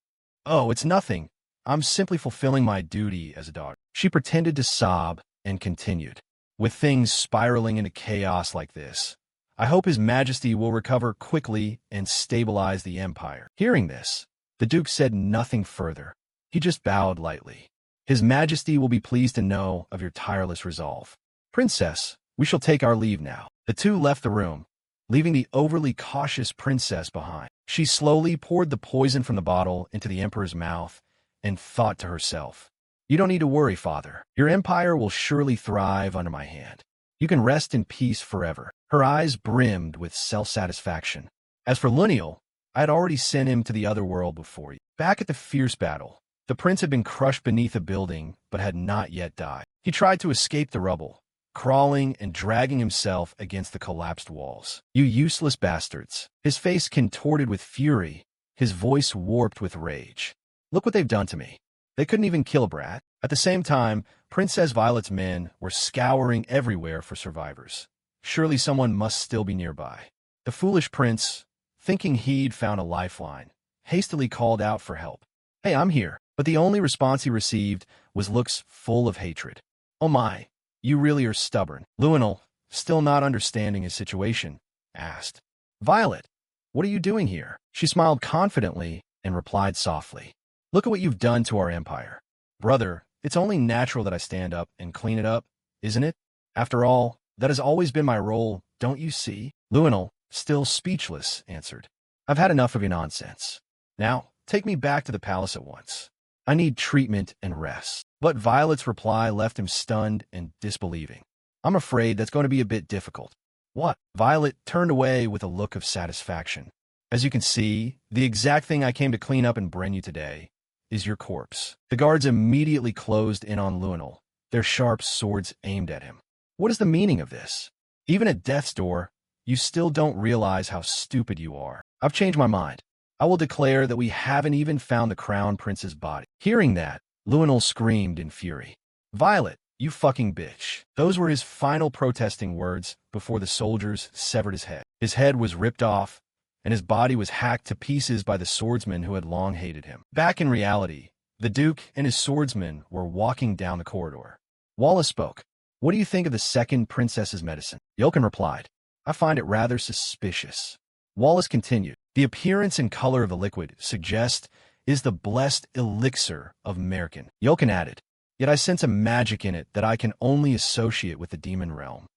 Oh, it's nothing. I'm simply fulfilling my duty as a daughter. She pretended to sob and continued. With things spiraling into chaos like this, I hope His Majesty will recover quickly and stabilize the Empire. Hearing this, the Duke said nothing further. He just bowed lightly. His Majesty will be pleased to know of your tireless resolve. Princess, we shall take our leave now. The two left the room, leaving the overly cautious princess behind. She slowly poured the poison from the bottle into the Emperor's mouth and thought to herself, You don't need to worry, father. Your empire will surely thrive under my hand. You can rest in peace forever. Her eyes brimmed with self-satisfaction. As for Luniel, I had already sent him to the other world before you. Back at the fierce battle, the prince had been crushed beneath a building, but had not yet died. He tried to escape the rubble, crawling and dragging himself against the collapsed walls. You useless bastards. His face contorted with fury, his voice warped with rage. Look what they've done to me. They couldn't even kill a brat. At the same time, Princess Violet's men were scouring everywhere for survivors. Surely someone must still be nearby. The foolish prince, thinking he'd found a lifeline, hastily called out for help. Hey, I'm here. But the only response he received was looks full of hatred. Oh my, you really are stubborn. Luniel, still not understanding his situation, asked, Violet, what are you doing here? She smiled confidently and replied softly, Look at what you've done to our empire. Brother, it's only natural that I stand up and clean it up, isn't it? After all, that has always been my role, don't you see? Luniel, still speechless, answered, I've had enough of your nonsense. Now, take me back to the palace at once. I need treatment and rest. But Violet's reply left him stunned and disbelieving. I'm afraid that's going to be a bit difficult. What? Violet turned away with a look of satisfaction. As you can see, the exact thing I came to clean up in Brynju today is your corpse. The guards immediately closed in on Luniel, their sharp swords aimed at him. What is the meaning of this? Even at death's door, you still don't realize how stupid you are. I've changed my mind. I will declare that we haven't even found the crown prince's body. Hearing that, Luniel screamed in fury. Violet, you fucking bitch. Those were his final protesting words before the soldiers severed his head. His head was ripped off, and his body was hacked to pieces by the swordsmen who had long hated him. Back in reality, the Duke and his swordsmen were walking down the corridor. Wallace spoke. What do you think of the second princess's medicine? Yelkin replied. I find it rather suspicious. Wallace continued. The appearance and color of the liquid suggest is the blessed elixir of Merkin. Yelkin added, Yet I sense a magic in it that I can only associate with the demon realm.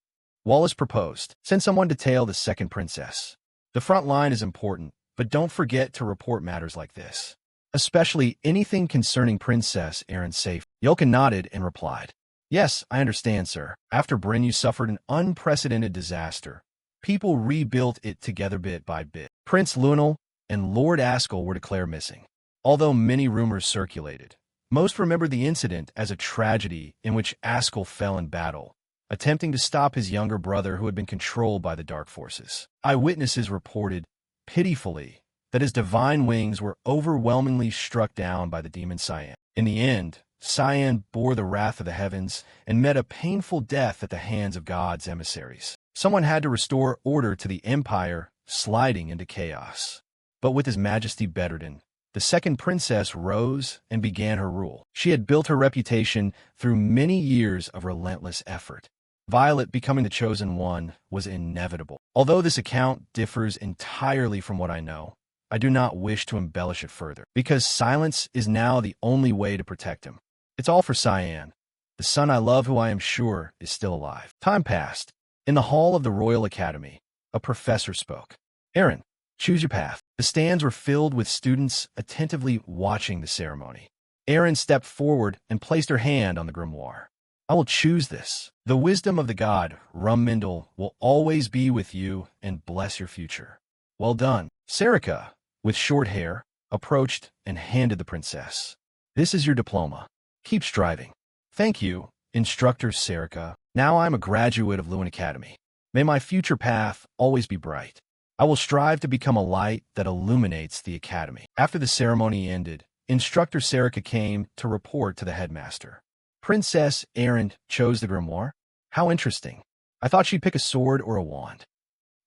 Wallace proposed. Send someone to tail the second princess. The front line is important, but don't forget to report matters like this. Especially anything concerning Princess Erin's safety. Yolkin nodded and replied, Yes, I understand, sir. After Brynju suffered an unprecedented disaster, people rebuilt it together bit by bit. Prince Lunel and Lord Askel were declared missing. Although many rumors circulated, most remembered the incident as a tragedy in which Askel fell in battle, attempting to stop his younger brother who had been controlled by the dark forces. Eyewitnesses reported, pitifully, that his divine wings were overwhelmingly struck down by the demon Cyan. In the end, Cyan bore the wrath of the heavens and met a painful death at the hands of God's emissaries. Someone had to restore order to the empire, sliding into chaos. But with His Majesty Bedreddin, the second princess rose and began her rule. She had built her reputation through many years of relentless effort. Violet becoming the chosen one was inevitable. Although this account differs entirely from what I know, I do not wish to embellish it further, because silence is now the only way to protect him. It's all for Cyan, the son I love who I am sure is still alive. Time passed. In the hall of the Royal Academy, a professor spoke. Erin, choose your path. The stands were filled with students attentively watching the ceremony. Erin stepped forward and placed her hand on the grimoire. I will choose this. The wisdom of the god, Rummindle, will always be with you and bless your future. Well done. Serica, with short hair, approached and handed the princess. This is your diploma. Keep striving. Thank you, Instructor Serica. Now I am a graduate of Lewin Academy. May my future path always be bright. I will strive to become a light that illuminates the academy. After the ceremony ended, Instructor Serica came to report to the headmaster. Princess Erin chose the grimoire? How interesting. I thought she'd pick a sword or a wand.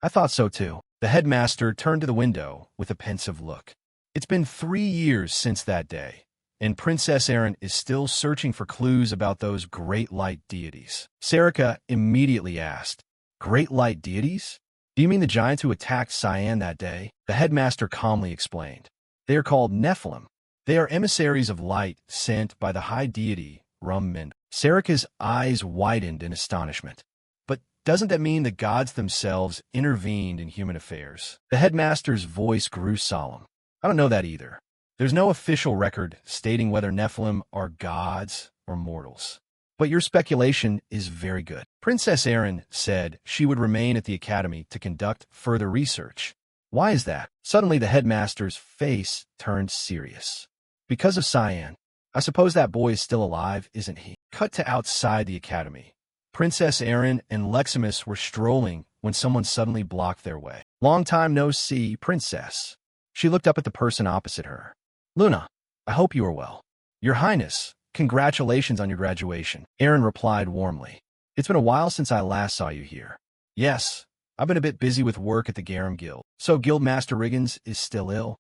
I thought so too. The headmaster turned to the window with a pensive look. It's been 3 years since that day, and Princess Erin is still searching for clues about those great light deities. Serica immediately asked, Great light deities? Do you mean the giants who attacked Cyan that day? The headmaster calmly explained. They are called Nephilim. They are emissaries of light sent by the high deity, Rummindle. Serica's eyes widened in astonishment. But doesn't that mean the gods themselves intervened in human affairs? The headmaster's voice grew solemn. I don't know that either. There's no official record stating whether Nephilim are gods or mortals. But your speculation is very good. Princess Erin said she would remain at the academy to conduct further research. Why is that? Suddenly the headmaster's face turned serious. Because of Cyan. I suppose that boy is still alive, isn't he? Cut to outside the academy. Princess Erin and Leximus were strolling when someone suddenly blocked their way. Long time no see, Princess. She looked up at the person opposite her. Luna, I hope you are well. Your Highness, congratulations on your graduation. Erin replied warmly. It's been a while since I last saw you here. Yes, I've been a bit busy with work at the Garum Guild. So Guildmaster Riggins is still ill?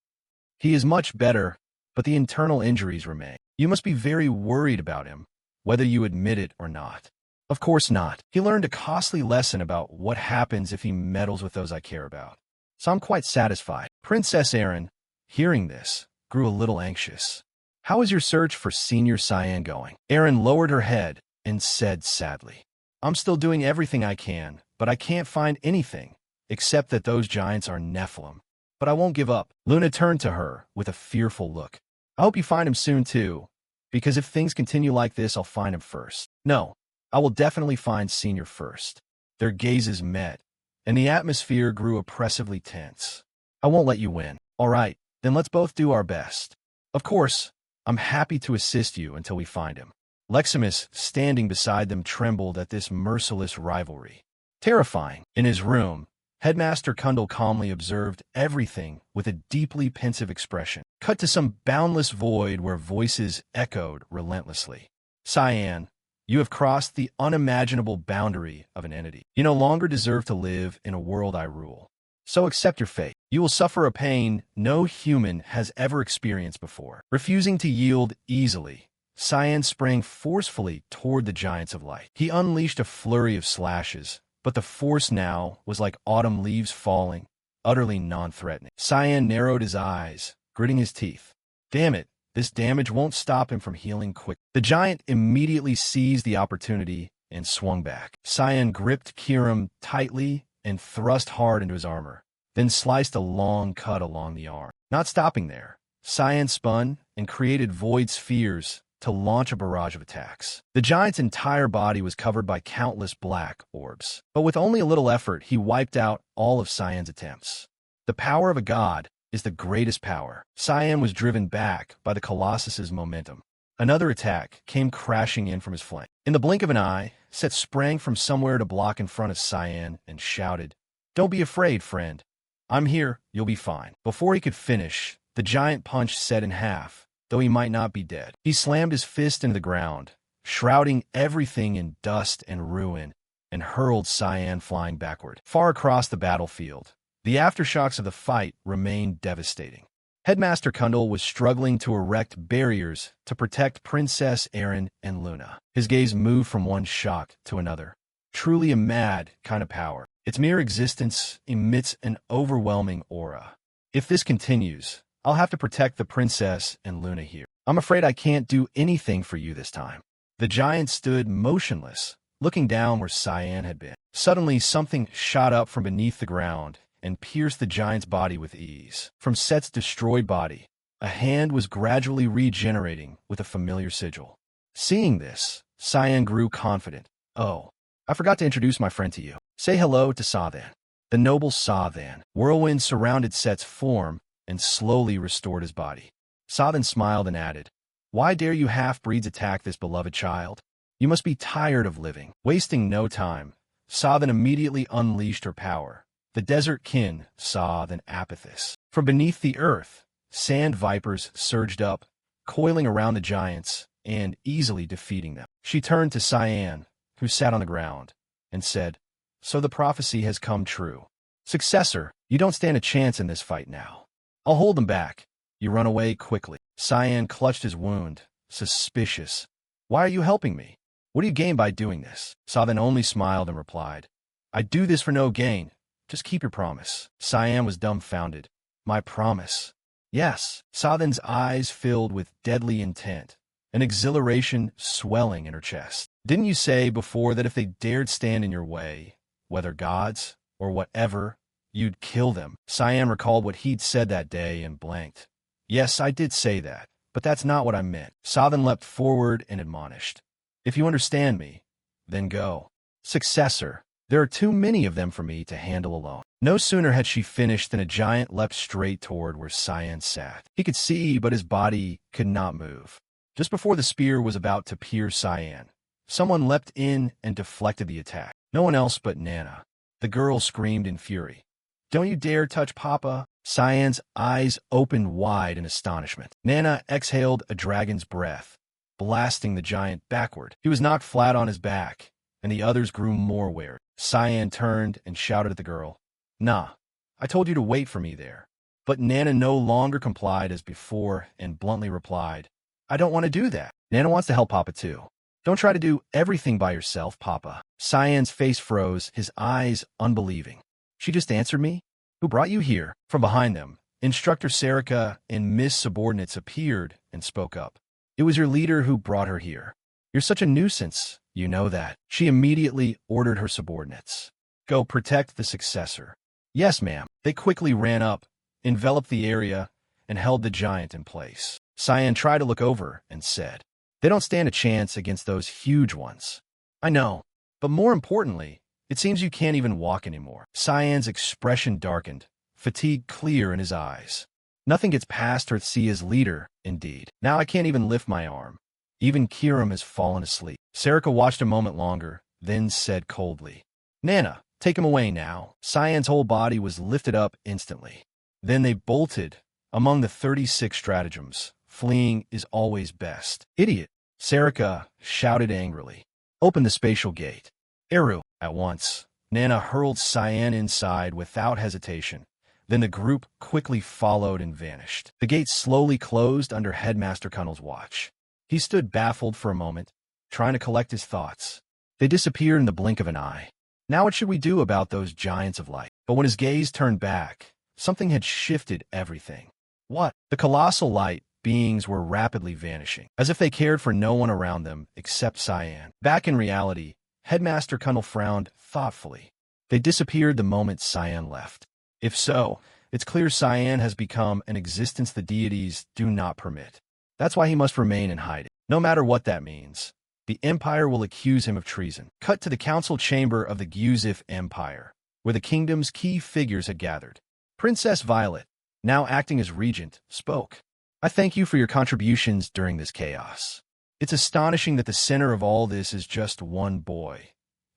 He is much better, but the internal injuries remain. You must be very worried about him, whether you admit it or not. Of course not. He learned a costly lesson about what happens if he meddles with those I care about. So I'm quite satisfied. Princess Erin, hearing this, grew a little anxious. How is your search for Senior Cyan going? Erin lowered her head and said sadly, I'm still doing everything I can, but I can't find anything, except that those giants are Nephilim. But I won't give up. Luna turned to her with a fearful look. I hope you find him soon too, because if things continue like this, I'll find him first. No, I will definitely find Senior first. Their gazes met, and the atmosphere grew oppressively tense. I won't let you win. All right, then let's both do our best. Of course, I'm happy to assist you until we find him. Leximus, standing beside them, trembled at this merciless rivalry. Terrifying. In his room, Headmaster Kundal calmly observed everything with a deeply pensive expression. Cut to some boundless void where voices echoed relentlessly. Cyan, you have crossed the unimaginable boundary of an entity. You no longer deserve to live in a world I rule. So accept your fate. You will suffer a pain no human has ever experienced before. Refusing to yield easily, Cyan sprang forcefully toward the giants of light. He unleashed a flurry of slashes, but the force now was like autumn leaves falling, utterly non-threatening. Cyan narrowed his eyes, gritting his teeth. Damn it, this damage won't stop him from healing quick. The giant immediately seized the opportunity and swung back. Cyan gripped Kirim tightly and thrust hard into his armor, then sliced a long cut along the arm. Not stopping there, Cyan spun and created void spheres to launch a barrage of attacks. The giant's entire body was covered by countless black orbs, but with only a little effort, he wiped out all of Cyan's attempts. The power of a god is the greatest power. Cyan was driven back by the Colossus's momentum. Another attack came crashing in from his flank. In the blink of an eye, Set sprang from somewhere to block in front of Cyan and shouted, "Don't be afraid, friend. I'm here, you'll be fine." Before he could finish, the giant punched Set in half, though he might not be dead. He slammed his fist into the ground, shrouding everything in dust and ruin, and hurled Cyan flying backward. Far across the battlefield, the aftershocks of the fight remained devastating. Headmaster Kundal was struggling to erect barriers to protect Princess Eren and Luna. His gaze moved from one shock to another. Truly a mad kind of power. Its mere existence emits an overwhelming aura. If this continues, I'll have to protect the princess and Luna here. I'm afraid I can't do anything for you this time. The giant stood motionless, looking down where Cyan had been. Suddenly, something shot up from beneath the ground and pierced the giant's body with ease. From Set's destroyed body, a hand was gradually regenerating with a familiar sigil. Seeing this, Cyan grew confident. "Oh, I forgot to introduce my friend to you. Say hello to Sathan." The noble Sathan. Whirlwind surrounded Set's form and slowly restored his body. Sathan smiled and added, "Why dare you half-breeds attack this beloved child? You must be tired of living." Wasting no time, Sathan immediately unleashed her power. The desert kin saw than Apithys. From beneath the earth, sand vipers surged up, coiling around the giants and easily defeating them. She turned to Cyan, who sat on the ground, and said, "So the prophecy has come true. Successor, you don't stand a chance in this fight now. I'll hold them back. You run away quickly." Cyan clutched his wound, suspicious. "Why are you helping me? What do you gain by doing this?" Sathan only smiled and replied, "I do this for no gain. Just keep your promise." Cyan was dumbfounded. "My promise?" "Yes." Sathan's eyes filled with deadly intent, an exhilaration swelling in her chest. "Didn't you say before that if they dared stand in your way, whether gods or whatever, you'd kill them?" Cyan recalled what he'd said that day and blanked. "Yes, I did say that, but that's not what I meant." Sathan leapt forward and admonished, "If you understand me, then go. Successor, there are too many of them for me to handle alone." No sooner had she finished than a giant leapt straight toward where Cyan sat. He could see, but his body could not move. Just before the spear was about to pierce Cyan, someone leapt in and deflected the attack. No one else but Nana. The girl screamed in fury, "Don't you dare touch Papa!" Cyan's eyes opened wide in astonishment. Nana exhaled a dragon's breath, blasting the giant backward. He was knocked flat on his back, and the others grew more wary. Cyan turned and shouted at the girl, "Nah, I told you to wait for me there." But Nana no longer complied as before and bluntly replied, "I don't want to do that." "Nana wants to help Papa too. Don't try to do everything by yourself, Papa." Cyan's face froze, his eyes unbelieving. "She just answered me? Who brought you here?" From behind them, Instructor Serica and Miss Subordinates appeared and spoke up. "It was your leader who brought her here. You're such a nuisance, you know that." She immediately ordered her subordinates, "Go protect the successor." "Yes, ma'am." They quickly ran up, enveloped the area, and held the giant in place. Cyan tried to look over and said, "They don't stand a chance against those huge ones." "I know, but more importantly, it seems you can't even walk anymore." Cyan's expression darkened, fatigue clear in his eyes. "Nothing gets past Earthsea's leader, indeed. Now I can't even lift my arm. Even Kirim has fallen asleep." Serica watched a moment longer, then said coldly, "Nana, take him away now." Cyan's whole body was lifted up instantly. Then they bolted. Among the 36 stratagems, fleeing is always best. "Idiot!" Serica shouted angrily. "Open the spatial gate." "Eru!" At once, Nana hurled Cyan inside without hesitation. Then the group quickly followed and vanished. The gate slowly closed under Headmaster Kundal's watch. He stood baffled for a moment, trying to collect his thoughts. They disappeared in the blink of an eye. Now what should we do about those giants of light? But when his gaze turned back, something had shifted everything. What? The colossal light beings were rapidly vanishing, as if they cared for no one around them except Cyan. Back in reality, Headmaster Kundal frowned thoughtfully. They disappeared the moment Cyan left. If so, it's clear Cyan has become an existence the deities do not permit. That's why he must remain in hiding. No matter what that means, the Empire will accuse him of treason. Cut to the council chamber of the Gyuzif Empire, where the kingdom's key figures had gathered. Princess Violet, now acting as regent, spoke. I thank you for your contributions during this chaos. It's astonishing that the center of all this is just one boy.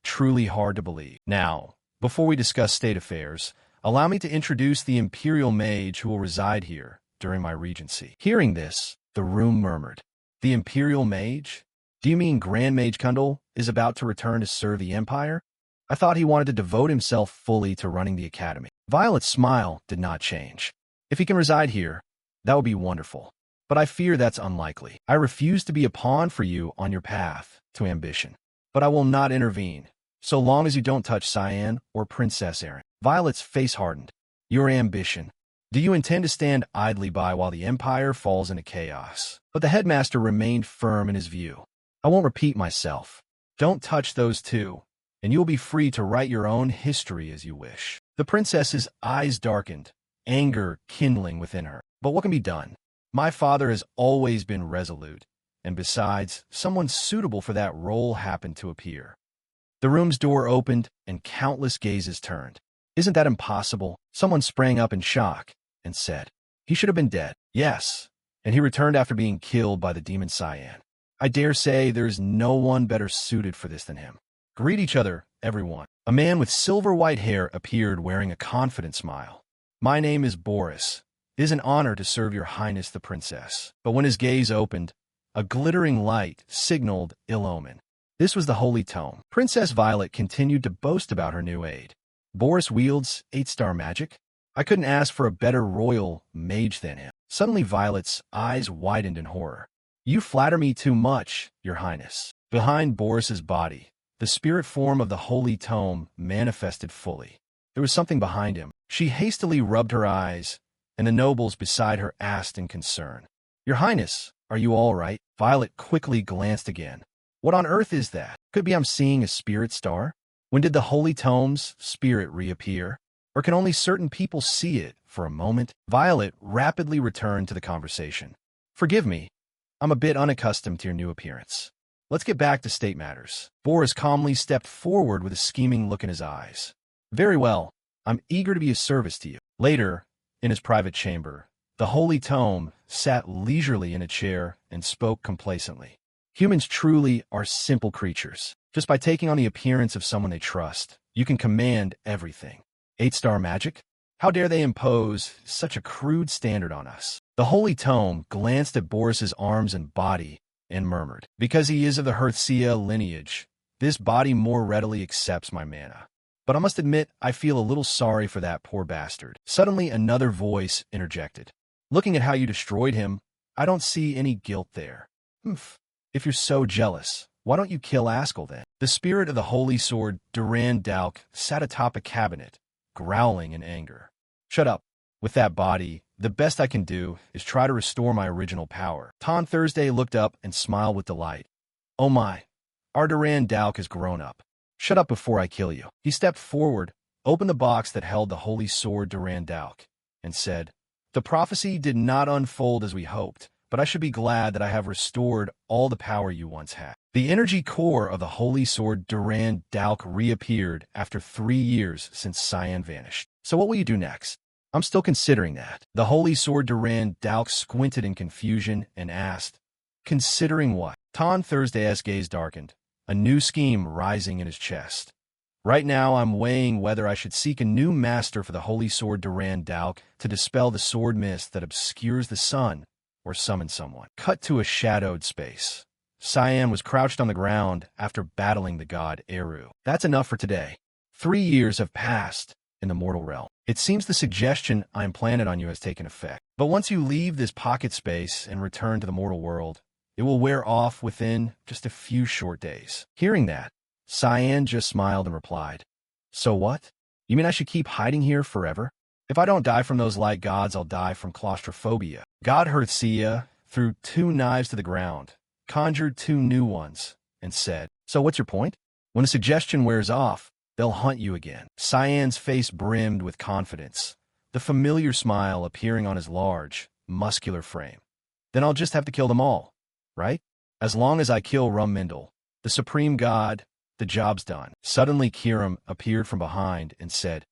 Truly hard to believe. Now, before we discuss state affairs, allow me to introduce the Imperial Mage who will reside here during my regency. Hearing this, the room murmured. The Imperial Mage? Do you mean Grand Mage Kundal is about to return to serve the Empire? I thought he wanted to devote himself fully to running the academy. Violet's smile did not change. If he can reside here, that would be wonderful. But I fear that's unlikely. I refuse to be a pawn for you on your path to ambition. But I will not intervene, so long as you don't touch Cyan or Princess Erin. Violet's face hardened. Your ambition. Do you intend to stand idly by while the Empire falls into chaos? But the headmaster remained firm in his view. I won't repeat myself. Don't touch those two, and you'll be free to write your own history as you wish. The princess's eyes darkened, anger kindling within her. But what can be done? My father has always been resolute, and besides, someone suitable for that role happened to appear. The room's door opened, and countless gazes turned. Isn't that impossible? Someone sprang up in shock and said, he should have been dead. Yes, and he returned after being killed by the demon Cyan. I dare say there is no one better suited for this than him. Greet each other, everyone. A man with silver-white hair appeared wearing a confident smile. My name is Boris. It is an honor to serve your highness the princess. But when his gaze opened, a glittering light signaled ill omen. This was the holy tome. Princess Violet continued to boast about her new aid. Boris wields 8-star magic? I couldn't ask for a better royal mage than him. Suddenly Violet's eyes widened in horror. You flatter me too much, your highness. Behind Boris's body, the spirit form of the holy tome manifested fully. There was something behind him. She hastily rubbed her eyes, and the nobles beside her asked in concern. Your highness, are you all right? Violet quickly glanced again. What on earth is that? Could be I'm seeing a spirit star? When did the holy tome's spirit reappear? Or can only certain people see it for a moment? Violet rapidly returned to the conversation. Forgive me. I'm a bit unaccustomed to your new appearance. Let's get back to state matters. Boris calmly stepped forward with a scheming look in his eyes. Very well. I'm eager to be of service to you. Later, in his private chamber, the holy tome sat leisurely in a chair and spoke complacently. Humans truly are simple creatures. Just by taking on the appearance of someone they trust, you can command everything. 8-star magic? How dare they impose such a crude standard on us? The holy tome glanced at Boris's arms and body and murmured, because he is of the Hearthsia lineage, this body more readily accepts my mana. But I must admit, I feel a little sorry for that poor bastard. Suddenly, another voice interjected. Looking at how you destroyed him, I don't see any guilt there. Humph. If you're so jealous, why don't you kill Askel then? The spirit of the holy sword, Durand Dauk, sat atop a cabinet, growling in anger. Shut up. With that body, the best I can do is try to restore my original power. Ton Thursday looked up and smiled with delight. Oh my, our Durand Dauk has grown up. Shut up before I kill you. He stepped forward, opened the box that held the holy sword Durand Dauk, and said, the prophecy did not unfold as we hoped, but I should be glad that I have restored all the power you once had. The energy core of the holy sword Durand Dauk reappeared after 3 years since Cyan vanished. So what will you do next? I'm still considering that. The holy sword Durand Dauk squinted in confusion and asked, considering what? Ton Thursday's gaze darkened, a new scheme rising in his chest. Right now I'm weighing whether I should seek a new master for the holy sword Durand Dauk to dispel the sword mist that obscures the sun, or summon someone. Cut to a shadowed space. Cyan was crouched on the ground after battling the god Eru. That's enough for today. 3 years have passed in the mortal realm. It seems the suggestion I implanted on you has taken effect. But once you leave this pocket space and return to the mortal world, it will wear off within just a few short days. Hearing that, Cyan just smiled and replied, so what? You mean I should keep hiding here forever? If I don't die from those light gods, I'll die from claustrophobia. God Hearthsia threw 2 knives to the ground, conjured 2 new ones, and said, so what's your point? When the suggestion wears off, they'll hunt you again. Cyan's face brimmed with confidence, the familiar smile appearing on his large, muscular frame. Then I'll just have to kill them all, right? As long as I kill Rummindle, the supreme god, the job's done. Suddenly Kiram appeared from behind and said,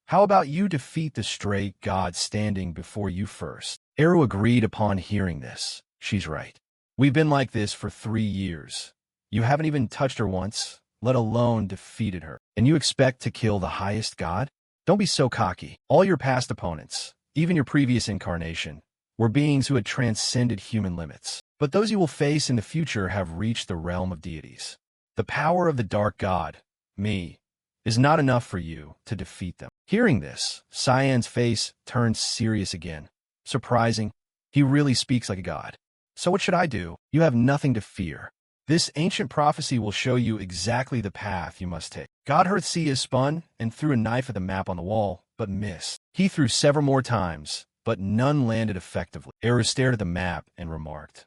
"How about you defeat the stray god standing before you first?" Eru agreed upon hearing this. She's right. We've been like this for 3 years. You haven't even touched her once, let alone defeated her. And you expect to kill the highest god? Don't be so cocky. All your past opponents, even your previous incarnation, were beings who had transcended human limits. But those you will face in the future have reached the realm of deities. The power of the dark god, me, is not enough for you to defeat them. Hearing this, Cyan's face turned serious again. Surprising, he really speaks like a god. So what should I do? You have nothing to fear. This ancient prophecy will show you exactly the path you must take. God Hearthsea spun and threw a knife at the map on the wall, but missed. He threw several more times, but none landed effectively. Eru stared at the map and remarked,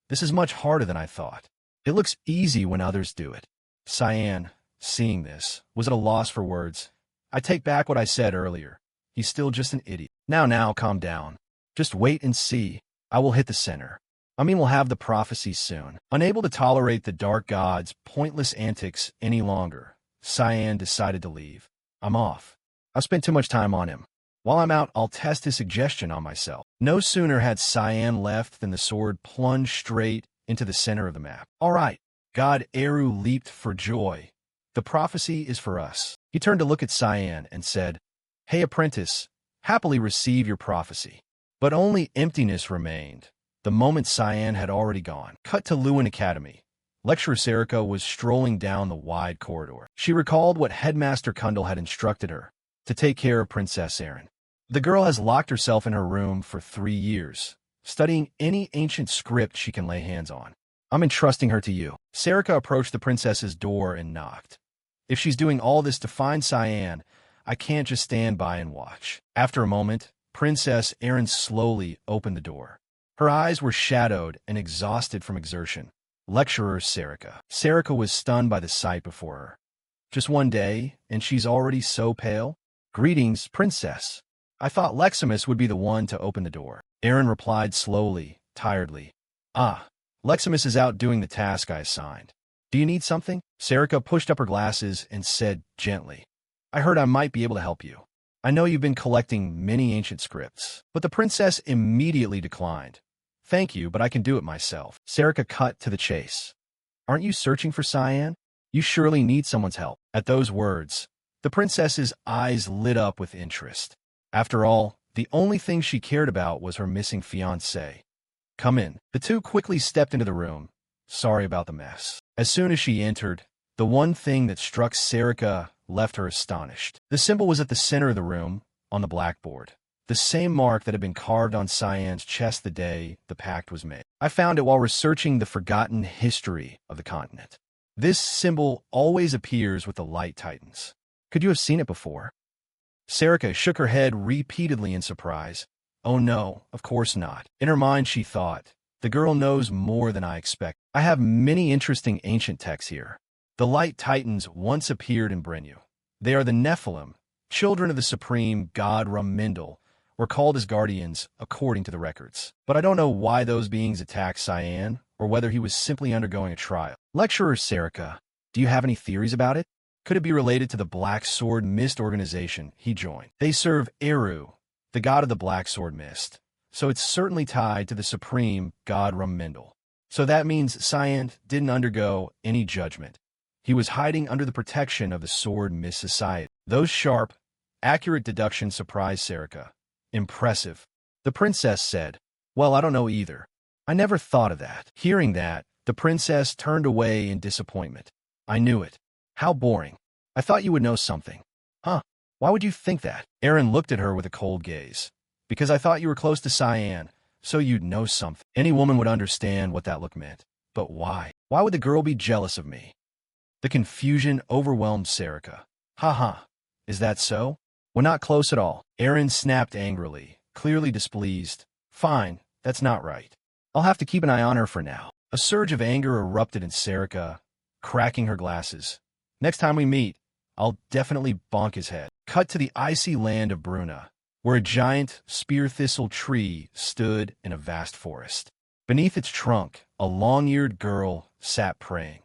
this is much harder than I thought. It looks easy when others do it. Cyan, seeing this, was at a loss for words. I take back what I said earlier. He's still just an idiot. Now, calm down. Just wait and see. I will hit the center. We'll have the prophecy soon. Unable to tolerate the dark god's pointless antics any longer, Cyan decided to leave. I'm off. I've spent too much time on him. While I'm out, I'll test his suggestion on myself. No sooner had Cyan left than the sword plunged straight into the center of the map. All right. God Eru leaped for joy. The prophecy is for us. He turned to look at Cyan and said, Hey, apprentice, happily receive your prophecy. But only emptiness remained. The moment Cyan had already gone. Cut to Lewin Academy. Lecturer Sarika was strolling down the wide corridor. She recalled what Headmaster Kundal had instructed her, to take care of Princess Erin. The girl has locked herself in her room for 3 years, studying any ancient script she can lay hands on. I'm entrusting her to you. Sarika approached the princess's door and knocked. If she's doing all this to find Cyan, I can't just stand by and watch. After a moment, Princess Erin slowly opened the door. Her eyes were shadowed and exhausted from exertion. Lecturer Sarika. Sarika was stunned by the sight before her. Just 1 day, and she's already so pale? Greetings, princess. I thought Leximus would be the one to open the door. Erin replied slowly, tiredly. Leximus is out doing the task I assigned. Do you need something? Sarika pushed up her glasses and said gently, I heard I might be able to help you. I know you've been collecting many ancient scripts. But the princess immediately declined. Thank you, but I can do it myself. Sarika cut to the chase. Aren't you searching for Cyan? You surely need someone's help. At those words, the princess's eyes lit up with interest. After all, the only thing she cared about was her missing fiancé. Come in. The two quickly stepped into the room. Sorry about the mess. As soon as she entered, the one thing that struck Sarika left her astonished. The symbol was at the center of the room, on the blackboard. The same mark that had been carved on Cyan's chest the day the pact was made. I found it while researching the forgotten history of the continent. This symbol always appears with the Light Titans. Could you have seen it before? Sarika shook her head repeatedly in surprise. Oh no, of course not. In her mind she thought, the girl knows more than I expect. I have many interesting ancient texts here. The Light Titans once appeared in Brenu. They are the Nephilim, children of the supreme god Rummindle, were called as guardians according to the records. But I don't know why those beings attacked Cyan, or whether he was simply undergoing a trial. Lecturer Sarika, do you have any theories about it? Could it be related to the Black Sword Mist organization he joined? They serve Eru, the god of the Black Sword Mist, so it's certainly tied to the supreme god Rummindle. So that means Cyan didn't undergo any judgment. He was hiding under the protection of the Sword Mist Society. Those sharp, accurate deductions surprised Sarika. Impressive. The princess said, Well, I don't know either. I never thought of that. Hearing that, the princess turned away in disappointment. I knew it. How boring. I thought you would know something. Why would you think that? Erin looked at her with a cold gaze. Because I thought you were close to Cyan, so you'd know something. Any woman would understand what that look meant. But why? Why would the girl be jealous of me? The confusion overwhelmed Sarika. Is that so? We're not close at all. Erin snapped angrily, clearly displeased. Fine, that's not right. I'll have to keep an eye on her for now. A surge of anger erupted in Sarika, cracking her glasses. Next time we meet, I'll definitely bonk his head. Cut to the icy land of Bruna, where a giant spear thistle tree stood in a vast forest. Beneath its trunk, a long-eared girl sat praying.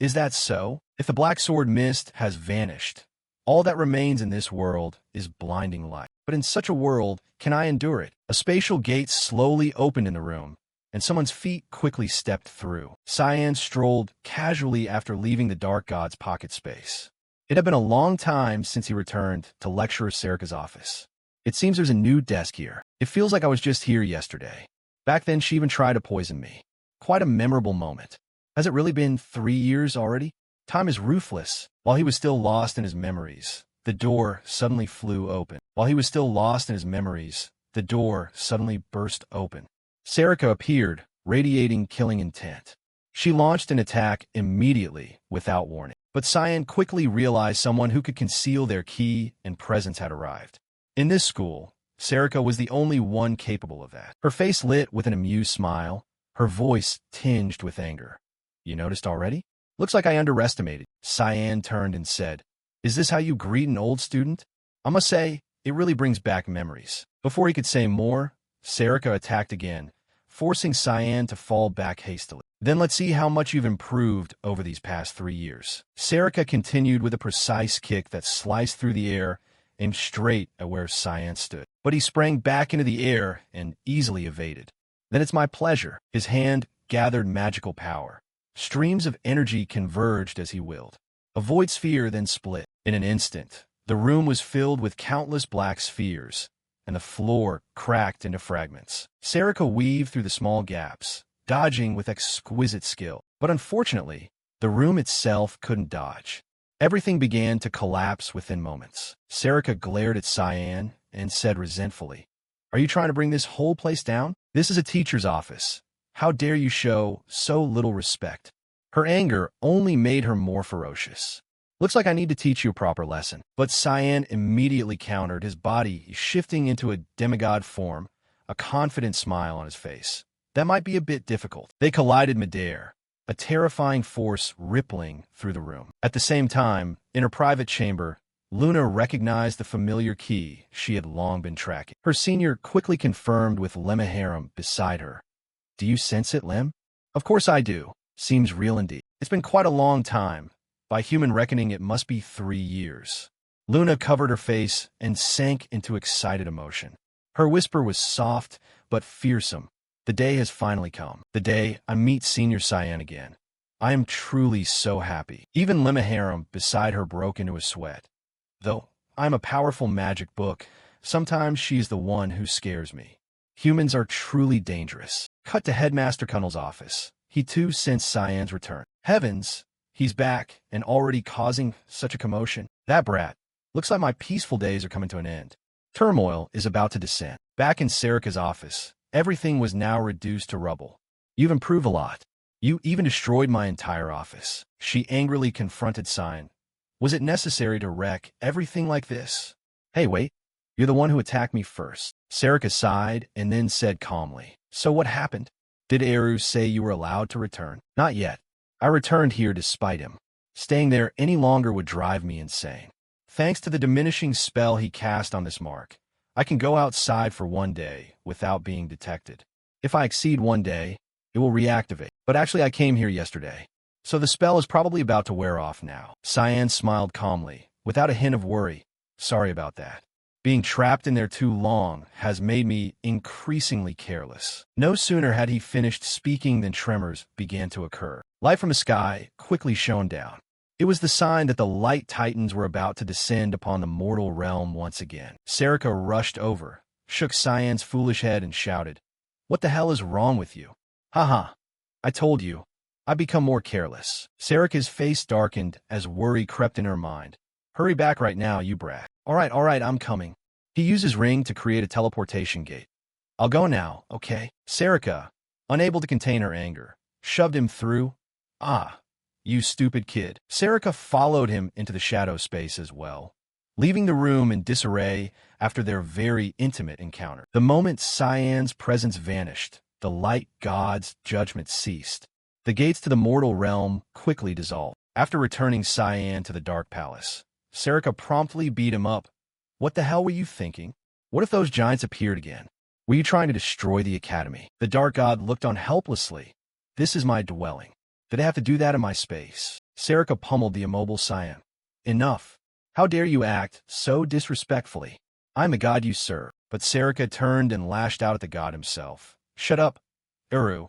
Is that so? If the black sword mist has vanished, all that remains in this world is blinding light. But in such a world, can I endure it? A spatial gate slowly opened in the room, and someone's feet quickly stepped through. Cyan strolled casually after leaving the Dark God's pocket space. It had been a long time since he returned to Lecturer Serika's office. It seems there's a new desk here. It feels like I was just here yesterday. Back then, she even tried to poison me. Quite a memorable moment. Has it really been 3 years already? Time is ruthless. While he was still lost in his memories, the door suddenly flew open. While he was still lost in his memories, the door suddenly burst open. Serika appeared, radiating killing intent. She launched an attack immediately, without warning. But Cyan quickly realized someone who could conceal their key and presence had arrived. In this school, Serika was the only one capable of that. Her face lit with an amused smile, her voice tinged with anger. You noticed already? Looks like I underestimated. Cyan turned and said, Is this how you greet an old student? I must say, it really brings back memories. Before he could say more, Serika attacked again, forcing Cyan to fall back hastily. Then let's see how much you've improved over these past 3 years. Serika continued with a precise kick that sliced through the air, aimed straight at where Cyan stood. But he sprang back into the air and easily evaded. Then it's my pleasure. His hand gathered magical power. Streams of energy converged as he willed. A void sphere then split. In an instant, the room was filled with countless black spheres, and the floor cracked into fragments. Serika weaved through the small gaps, dodging with exquisite skill. But unfortunately, the room itself couldn't dodge. Everything began to collapse within moments. Serika glared at Cyan and said resentfully, Are you trying to bring this whole place down? This is a teacher's office. How dare you show so little respect? Her anger only made her more ferocious. Looks like I need to teach you a proper lesson. But Cyan immediately countered, his body shifting into a demigod form, a confident smile on his face. That might be a bit difficult. They collided midair, a terrifying force rippling through the room. At the same time, in her private chamber, Luna recognized the familiar key she had long been tracking. Her senior quickly confirmed with Lemaharam beside her. Do you sense it, Lem? Of course I do. Seems real indeed. It's been quite a long time. By human reckoning, it must be 3 years. Luna covered her face and sank into excited emotion. Her whisper was soft but fearsome. The day has finally come. The day I meet Senior Cyan again. I am truly so happy. Even Lemaharam beside her broke into a sweat. Though I'm a powerful magic book, sometimes she's the one who scares me. Humans are truly dangerous. Cut to Headmaster Cunnell's office. He too sensed Cyan's return. Heavens, he's back and already causing such a commotion. That brat. Looks like my peaceful days are coming to an end. Turmoil is about to descend. Back in Serika's office, everything was now reduced to rubble. You've improved a lot. You even destroyed my entire office. She angrily confronted Cyan. Was it necessary to wreck everything like this? Hey, wait. You're the one who attacked me first. Serika sighed and then said calmly. So what happened? Did Eru say you were allowed to return? Not yet. I returned here despite him. Staying there any longer would drive me insane. Thanks to the diminishing spell he cast on this mark, I can go outside for 1 day without being detected. If I exceed 1 day, it will reactivate. But actually I came here yesterday, so the spell is probably about to wear off now. Cyan smiled calmly, without a hint of worry. Sorry about that. Being trapped in there too long has made me increasingly careless. No sooner had he finished speaking than tremors began to occur. Light from the sky quickly shone down. It was the sign that the Light Titans were about to descend upon the mortal realm once again. Serika rushed over, shook Cyan's foolish head and shouted, What the hell is wrong with you? Haha, I told you. I've become more careless. Serika's face darkened as worry crept in her mind. Hurry back right now, you brat. All right, I'm coming. He used his ring to create a teleportation gate. I'll go now, okay? Serika, unable to contain her anger, shoved him through. Ah, you stupid kid. Serika followed him into the shadow space as well, leaving the room in disarray after their very intimate encounter. The moment Cyan's presence vanished, the Light God's judgment ceased. The gates to the mortal realm quickly dissolved. After returning Cyan to the Dark Palace, Sarika promptly beat him up. What the hell were you thinking? What if those giants appeared again? Were you trying to destroy the academy? The Dark God looked on helplessly. This is my dwelling. Did I have to do that in my space? Sarika pummeled the immobile Cyan. Enough. How dare you act so disrespectfully? I'm a god you serve. But Sarika turned and lashed out at the god himself. Shut up, Uru.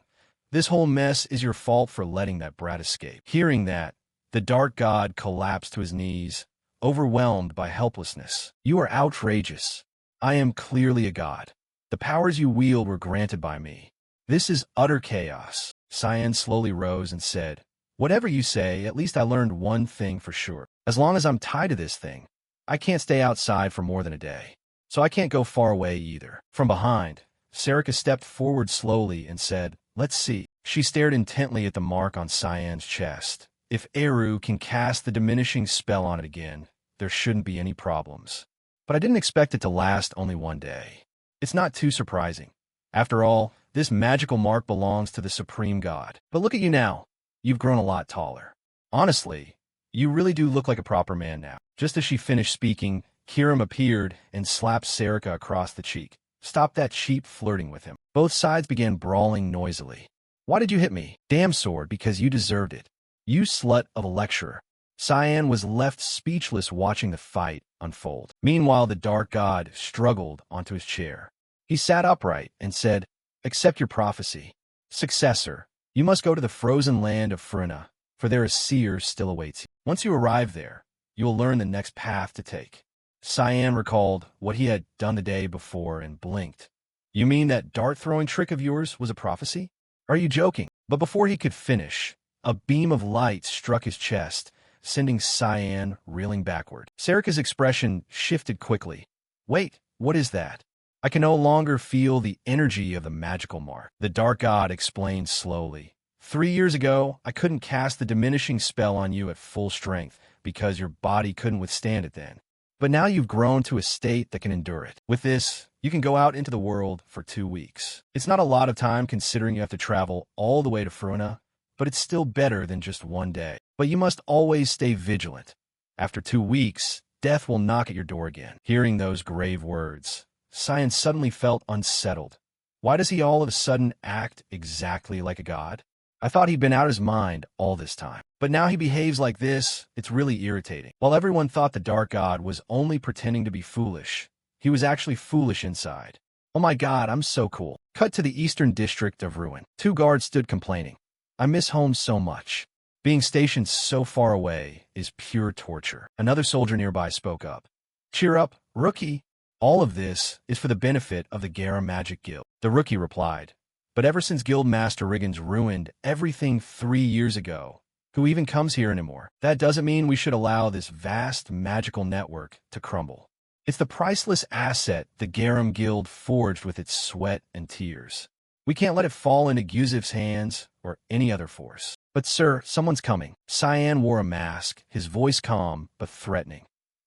This whole mess is your fault for letting that brat escape. Hearing that, the Dark God collapsed to his knees, overwhelmed by helplessness. You are outrageous. I am clearly a god. The powers you wield were granted by me. This is utter chaos. Cyan slowly rose and said, whatever you say, at least I learned one thing for sure. As long as I'm tied to this thing, I can't stay outside for more than a day. So I can't go far away either. From behind, Sarika stepped forward slowly and said, let's see. She stared intently at the mark on Cyan's chest. If Eru can cast the diminishing spell on it again, there shouldn't be any problems. But I didn't expect it to last only one day. It's not too surprising. After all, this magical mark belongs to the Supreme God. But look at you now. You've grown a lot taller. Honestly, you really do look like a proper man now. Just as she finished speaking, Kiram appeared and slapped Sarika across the cheek. Stop that cheap flirting with him. Both sides began brawling noisily. Why did you hit me? Damn sword, because you deserved it. You slut of a lecturer. Cyan was left speechless watching the fight unfold. Meanwhile, the Dark God struggled onto his chair. He sat upright and said, accept your prophecy. Successor, you must go to the frozen land of Fruna, for there a seer still awaits you. Once you arrive there, you will learn the next path to take. Cyan recalled what he had done the day before and blinked. You mean that dart-throwing trick of yours was a prophecy? Are you joking? But before he could finish, a beam of light struck his chest, sending Cyan reeling backward. Sarika's expression shifted quickly. Wait, what is that? I can no longer feel the energy of the magical mark. The Dark God explained slowly. 3 years ago, I couldn't cast the diminishing spell on you at full strength because your body couldn't withstand it then. But now you've grown to a state that can endure it. With this, you can go out into the world for 2 weeks. It's not a lot of time considering you have to travel all the way to Fruna, but it's still better than just 1 day. But you must always stay vigilant. After 2 weeks, death will knock at your door again. Hearing those grave words, Cyan suddenly felt unsettled. Why does he all of a sudden act exactly like a god? I thought he'd been out of his mind all this time. But now he behaves like this, it's really irritating. While everyone thought the Dark God was only pretending to be foolish, he was actually foolish inside. Oh my god, I'm so cool. Cut to the eastern district of Ruin. 2 guards stood complaining. I miss home so much. Being stationed so far away is pure torture. Another soldier nearby spoke up. Cheer up, rookie. All of this is for the benefit of the Garam Magic Guild. The rookie replied. But ever since Guildmaster Riggins ruined everything 3 years ago, who even comes here anymore? That doesn't mean we should allow this vast magical network to crumble. It's the priceless asset the Garam Guild forged with its sweat and tears. We can't let it fall into Guziv's hands or any other force. But sir, someone's coming. Cyan wore a mask, his voice calm but threatening.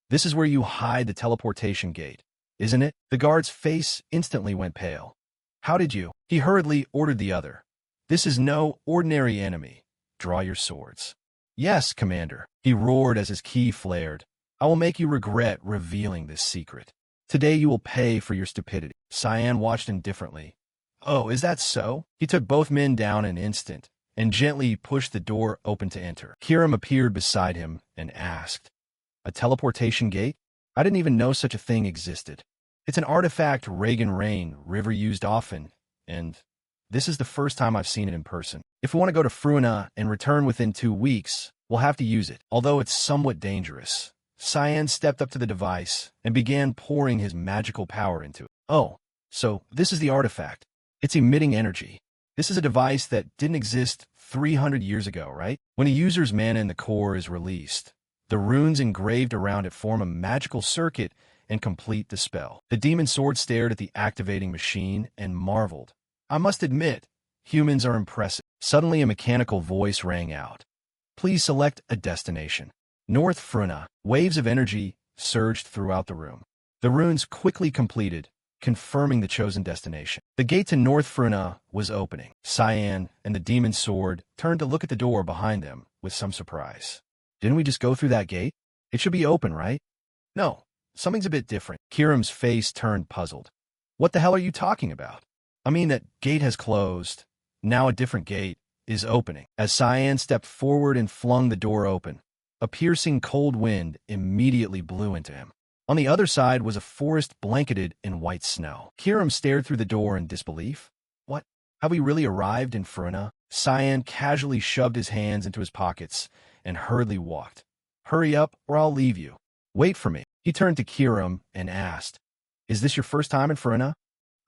This is where you hide the teleportation gate, isn't it? The guard's face instantly went pale. How did you? He hurriedly ordered the other. This is no ordinary enemy. Draw your swords. Yes, Commander, he roared as his ki flared. I will make you regret revealing this secret. Today you will pay for your stupidity. Cyan watched indifferently. Oh, is that so? He took both men down in an instant and gently pushed the door open to enter. Kiram appeared beside him and asked, a teleportation gate? I didn't even know such a thing existed. It's an artifact Reagan Rain River used often, and this is the first time I've seen it in person. If we want to go to Fruna and return within 2 weeks, we'll have to use it, although it's somewhat dangerous. Cyan stepped up to the device and began pouring his magical power into it. Oh, so this is the artifact. It's emitting energy. This is a device that didn't exist 300 years ago, right? When a user's mana in the core is released, the runes engraved around it form a magical circuit and complete the spell. The demon sword stared at the activating machine and marveled. I must admit, humans are impressive. Suddenly a mechanical voice rang out. Please select a destination. North Fruna. Waves of energy surged throughout the room. The runes quickly completed, confirming the chosen destination. The gate to North Fruna was opening. Cyan and the demon sword turned to look at the door behind them with some surprise. Didn't we just go through that gate? It should be open, right? No, something's a bit different. Kiram's face turned puzzled. What the hell are you talking about? I mean, that gate has closed. Now a different gate is opening. As Cyan stepped forward and flung the door open, a piercing cold wind immediately blew into him. On the other side was a forest blanketed in white snow. Kiram stared through the door in disbelief. What? Have we really arrived in Furna? Cyan casually shoved his hands into his pockets and hurriedly walked. Hurry up, or I'll leave you. Wait for me. He turned to Kiram and asked, Is this your first time in Furna?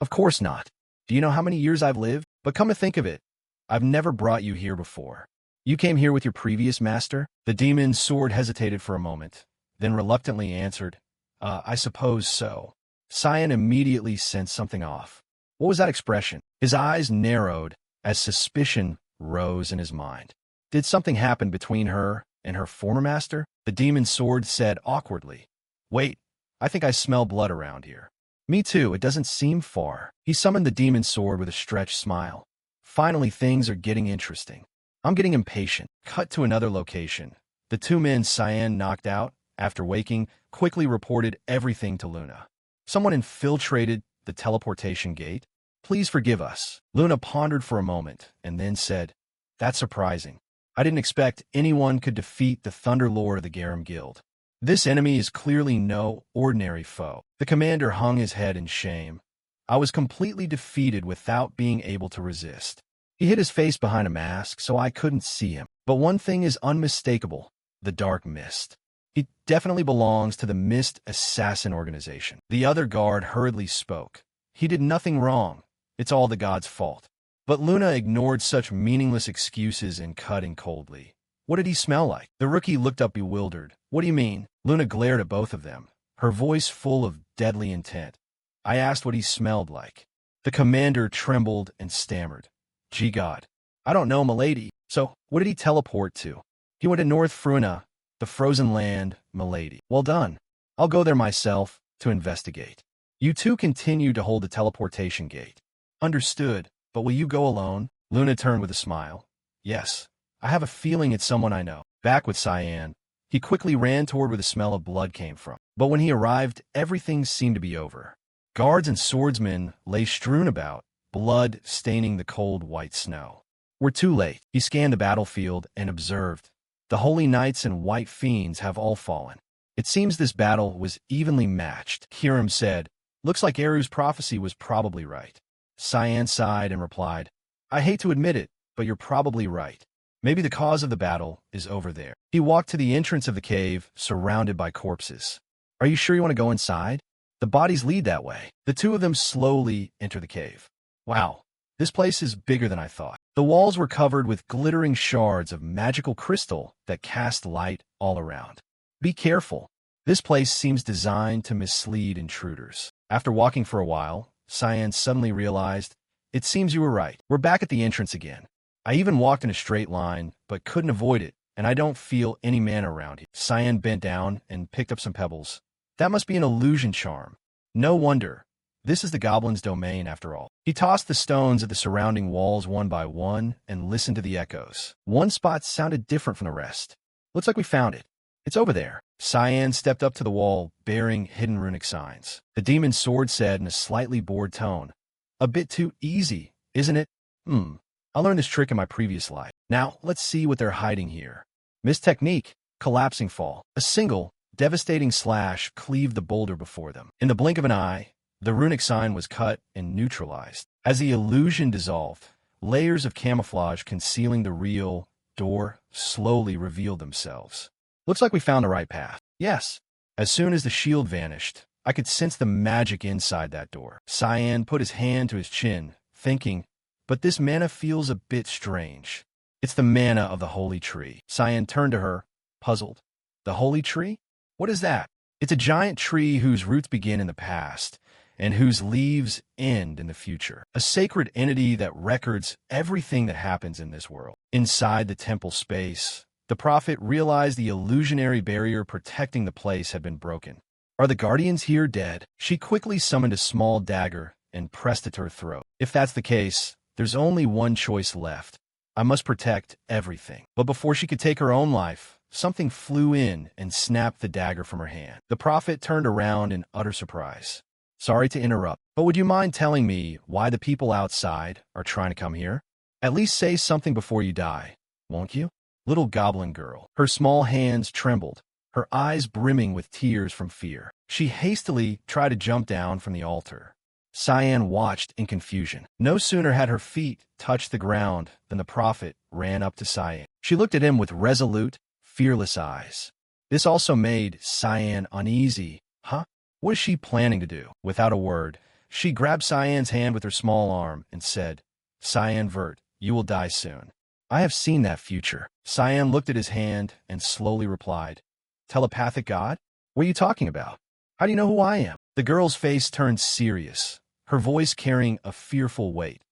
Of course not. Do you know how many years I've lived? But come to think of it, I've never brought you here before. You came here with your previous master? The demon's sword hesitated for a moment, then reluctantly answered, I suppose so. Cyan immediately sensed something off. What was that expression? His eyes narrowed as suspicion rose in his mind. Did something happen between her and her former master? The demon's sword said awkwardly, Wait, I think I smell blood around here. Me too, it doesn't seem far. He summoned the demon's sword with a stretched smile. Finally, things are getting interesting. I'm getting impatient. Cut to another location. The two men Cyan knocked out, after waking, quickly reported everything to Luna. Someone infiltrated the teleportation gate? Please forgive us. Luna pondered for a moment and then said, That's surprising. I didn't expect anyone could defeat the Thunder Lord of the Garum Guild. This enemy is clearly no ordinary foe. The commander hung his head in shame. I was completely defeated without being able to resist. He hid his face behind a mask, so I couldn't see him. But one thing is unmistakable, the Dark Mist. He definitely belongs to the Mist Assassin organization. The other guard hurriedly spoke. He did nothing wrong. It's all the god's fault. But Luna ignored such meaningless excuses and cut in coldly. What did he smell like? The rookie looked up bewildered. What do you mean? Luna glared at both of them, her voice full of deadly intent. I asked what he smelled like. The commander trembled and stammered. Gee God, I don't know, milady. So, what did he teleport to? He went to North Fruna, the frozen land, milady. Well done. I'll go there myself to investigate. You two continue to hold the teleportation gate. Understood, but will you go alone? Luna turned with a smile. Yes, I have a feeling it's someone I know. Back with Cyan, he quickly ran toward where the smell of blood came from. But when he arrived, everything seemed to be over. Guards and swordsmen lay strewn about, blood staining the cold white snow. We're too late. He scanned the battlefield and observed. The holy knights and white fiends have all fallen. It seems this battle was evenly matched. Kiram said, Looks like Eru's prophecy was probably right. Cyan sighed and replied, I hate to admit it, but you're probably right. Maybe the cause of the battle is over there. He walked to the entrance of the cave, surrounded by corpses. Are you sure you want to go inside? The bodies lead that way. The two of them slowly enter the cave. Wow, this place is bigger than I thought. The walls were covered with glittering shards of magical crystal that cast light all around. Be careful. This place seems designed to mislead intruders. After walking for a while, Cyan suddenly realized, It seems you were right. We're back at the entrance again. I even walked in a straight line, but couldn't avoid it, and I don't feel any mana around here. Cyan bent down and picked up some pebbles. That must be an illusion charm. No wonder. This is the goblin's domain, after all. He tossed the stones at the surrounding walls one by one and listened to the echoes. One spot sounded different from the rest. Looks like we found it. It's over there. Cyan stepped up to the wall, bearing hidden runic signs. The demon's sword said in a slightly bored tone, A bit too easy, isn't it? I learned this trick in my previous life. Now, let's see what they're hiding here. Missed technique, collapsing fall. A single, devastating slash cleaved the boulder before them. In the blink of an eye, the runic sign was cut and neutralized. As the illusion dissolved, layers of camouflage concealing the real door slowly revealed themselves. Looks like we found the right path. Yes. As soon as the shield vanished, I could sense the magic inside that door. Cyan put his hand to his chin, thinking, But this mana feels a bit strange. It's the mana of the holy tree. Cyan turned to her, puzzled. The holy tree? What is that? It's a giant tree whose roots begin in the past, and whose leaves end in the future. A sacred entity that records everything that happens in this world. Inside the temple space, the prophet realized the illusionary barrier protecting the place had been broken. Are the guardians here dead? She quickly summoned a small dagger and pressed it to her throat. If that's the case, there's only one choice left. I must protect everything. But before she could take her own life, something flew in and snapped the dagger from her hand. The prophet turned around in utter surprise. Sorry to interrupt, but would you mind telling me why the people outside are trying to come here? At least say something before you die, won't you? Little goblin girl. Her small hands trembled, her eyes brimming with tears from fear. She hastily tried to jump down from the altar. Cyan watched in confusion. No sooner had her feet touched the ground than the prophet ran up to Cyan. She looked at him with resolute, fearless eyes. This also made Cyan uneasy. Huh? What is she planning to do? Without a word, she grabbed Cyan's hand with her small arm and said, Cyan Vert, you will die soon. I have seen that future. Cyan looked at his hand and slowly replied, Telepathic God? What are you talking about? How do you know who I am? The girl's face turned serious, her voice carrying a fearful weight.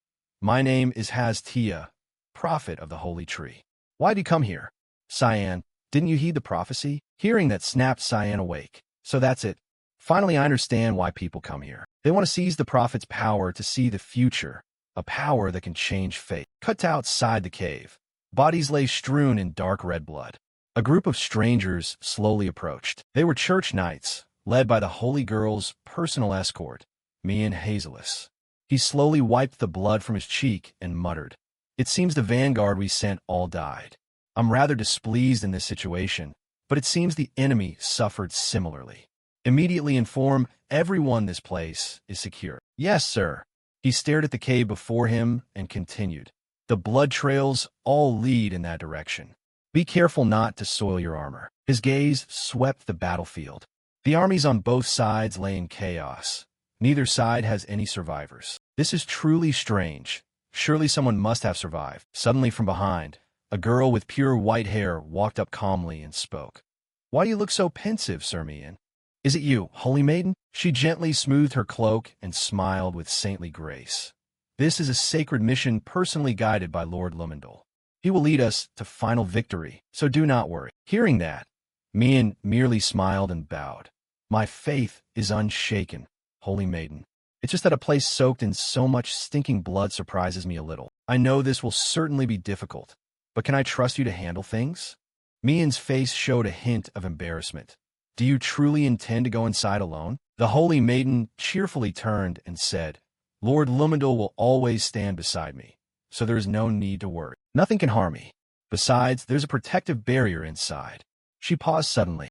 My name is Haztia, prophet of the Holy Tree. Why'd you come here? Cyan, didn't you heed the prophecy? Hearing that snapped Cyan awake. So that's it. Finally, I understand why people come here. They want to seize the prophet's power to see the future, a power that can change fate. Cut outside the cave. Bodies lay strewn in dark red blood. A group of strangers slowly approached. They were church knights, led by the holy girl's personal escort, Mian Hazelis. He slowly wiped the blood from his cheek and muttered, It seems the vanguard we sent all died. I'm rather displeased in this situation, but it seems the enemy suffered similarly. Immediately inform everyone this place is secure. Yes, sir. He stared at the cave before him and continued. The blood trails all lead in that direction. Be careful not to soil your armor. His gaze swept the battlefield. The armies on both sides lay in chaos. Neither side has any survivors. This is truly strange. Surely someone must have survived. Suddenly from behind, a girl with pure white hair walked up calmly and spoke. Why do you look so pensive, Sir Mian? Is it you, holy maiden? She gently smoothed her cloak and smiled with saintly grace. This is a sacred mission personally guided by Lord Lumendal. He will lead us to final victory, so do not worry. Hearing that, Mian merely smiled and bowed. My faith is unshaken, holy maiden. It's just that a place soaked in so much stinking blood surprises me a little. I know this will certainly be difficult, but can I trust you to handle things? Mian's face showed a hint of embarrassment. Do you truly intend to go inside alone? The holy maiden cheerfully turned and said, Lord Lumendal will always stand beside me, so there is no need to worry. Nothing can harm me. Besides, there's a protective barrier inside. She paused suddenly.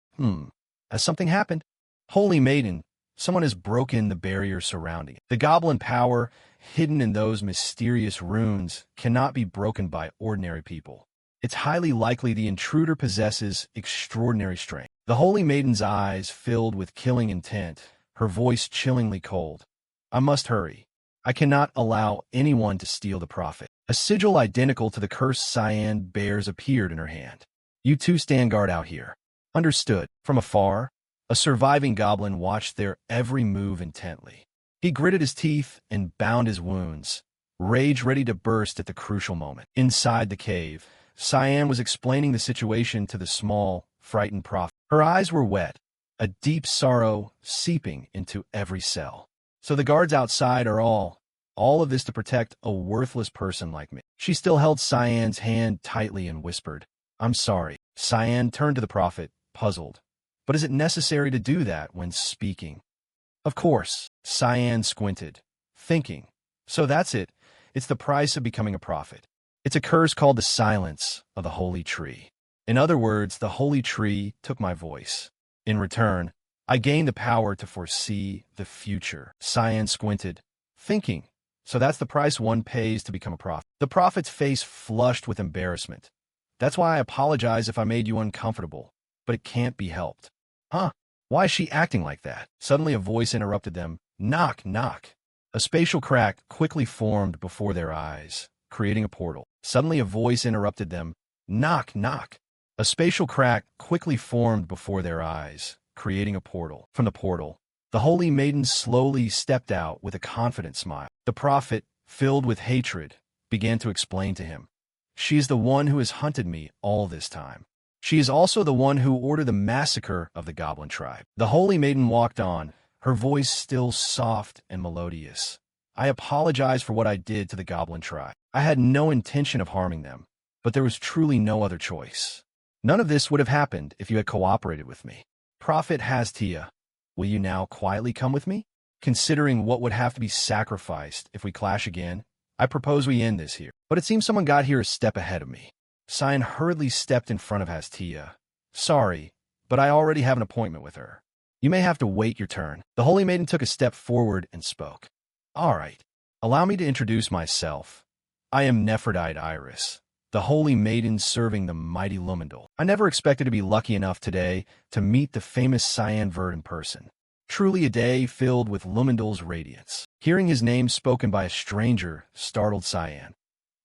Has something happened? Holy maiden, someone has broken the barrier surrounding it. The goblin power, hidden in those mysterious runes, cannot be broken by ordinary people. It's highly likely the intruder possesses extraordinary strength. The holy maiden's eyes filled with killing intent, her voice chillingly cold. I must hurry. I cannot allow anyone to steal the prophet. A sigil identical to the cursed Cyan bears appeared in her hand. You two stand guard out here. Understood. From afar, a surviving goblin watched their every move intently. He gritted his teeth and bound his wounds, rage ready to burst at the crucial moment. Inside the cave, Cyan was explaining the situation to the small, frightened prophet. Her eyes were wet, a deep sorrow seeping into every cell. So the guards outside are all of this to protect a worthless person like me. She still held Cyan's hand tightly and whispered, I'm sorry. Cyan turned to the prophet, puzzled. But is it necessary to do that when speaking? Of course. Cyan squinted, thinking. So that's it. It's the price of becoming a prophet. It's a curse called the silence of the Holy Tree. In other words, the Holy Tree took my voice. In return, I gained the power to foresee the future. Cyan squinted, thinking. So that's the price one pays to become a prophet. The prophet's face flushed with embarrassment. That's why I apologize if I made you uncomfortable, but it can't be helped. Huh? Why is she acting like that? Suddenly a voice interrupted them. Knock, knock. A spatial crack quickly formed before their eyes, creating a portal. Suddenly a voice interrupted them. Knock, knock. A spatial crack quickly formed before their eyes, creating a portal. From the portal, the holy maiden slowly stepped out with a confident smile. The prophet, filled with hatred, began to explain to him. She is the one who has hunted me all this time. She is also the one who ordered the massacre of the goblin tribe. The holy maiden walked on, her voice still soft and melodious. I apologize for what I did to the goblin tribe. I had no intention of harming them, but there was truly no other choice. None of this would have happened if you had cooperated with me. Prophet Hastia, will you now quietly come with me? Considering what would have to be sacrificed if we clash again, I propose we end this here. But it seems someone got here a step ahead of me. Cyan hurriedly stepped in front of Hastia. Sorry, but I already have an appointment with her. You may have to wait your turn. The Holy Maiden took a step forward and spoke. All right, allow me to introduce myself. I am Nephrodite Iris, the Holy Maiden serving the mighty Lumendal. I never expected to be lucky enough today to meet the famous Cyan Verd in person. Truly a day filled with Lumendal's radiance. Hearing his name spoken by a stranger startled Cyan.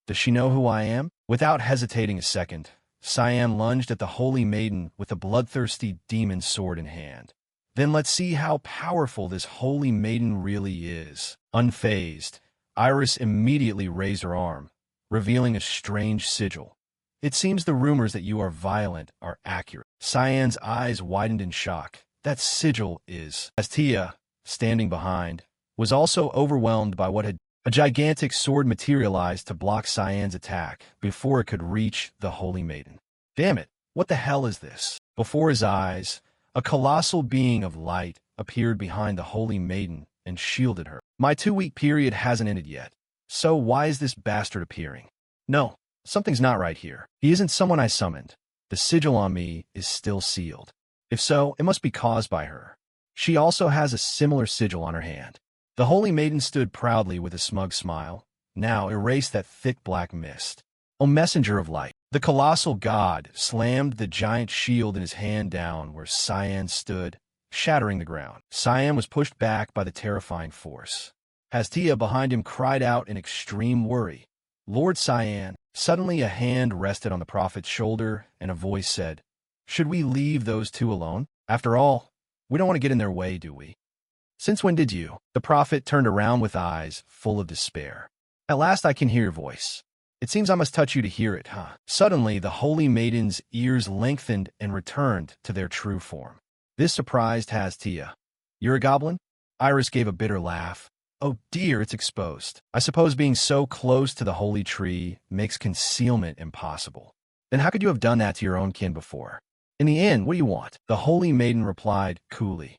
Does she know who I am? Without hesitating a second, Cyan lunged at the Holy Maiden with a bloodthirsty demon sword in hand. Then let's see how powerful this Holy Maiden really is. Unfazed, Iris immediately raised her arm, revealing a strange sigil. It seems the rumors that you are violent are accurate. Cyan's eyes widened in shock. That sigil is. Hastia, standing behind, was also overwhelmed by what had a gigantic sword materialized to block Cyan's attack before it could reach the Holy Maiden. Damn it, what the hell is this? Before his eyes, a colossal being of light appeared behind the Holy Maiden and shielded her. My 2-week period hasn't ended yet, so why is this bastard appearing? No, something's not right here. He isn't someone I summoned. The sigil on me is still sealed. If so, it must be caused by her. She also has a similar sigil on her hand. The Holy Maiden stood proudly with a smug smile. Now erase that thick black mist. O messenger of light. The colossal god slammed the giant shield in his hand down where Cyan stood, shattering the ground. Cyan was pushed back by the terrifying force. Hastia behind him cried out in extreme worry. Lord Cyan. Suddenly a hand rested on the prophet's shoulder and a voice said, should we leave those two alone? After all, we don't want to get in their way, do we? Since when did you? The prophet turned around with eyes full of despair. At last I can hear your voice. It seems I must touch you to hear it, huh? Suddenly the Holy Maiden's ears lengthened and returned to their true form. This surprised Hastia. You're a goblin? Iris gave a bitter laugh. Oh dear, it's exposed. I suppose being so close to the holy tree makes concealment impossible. Then how could you have done that to your own kin before? In the end, what do you want? The Holy Maiden replied coolly.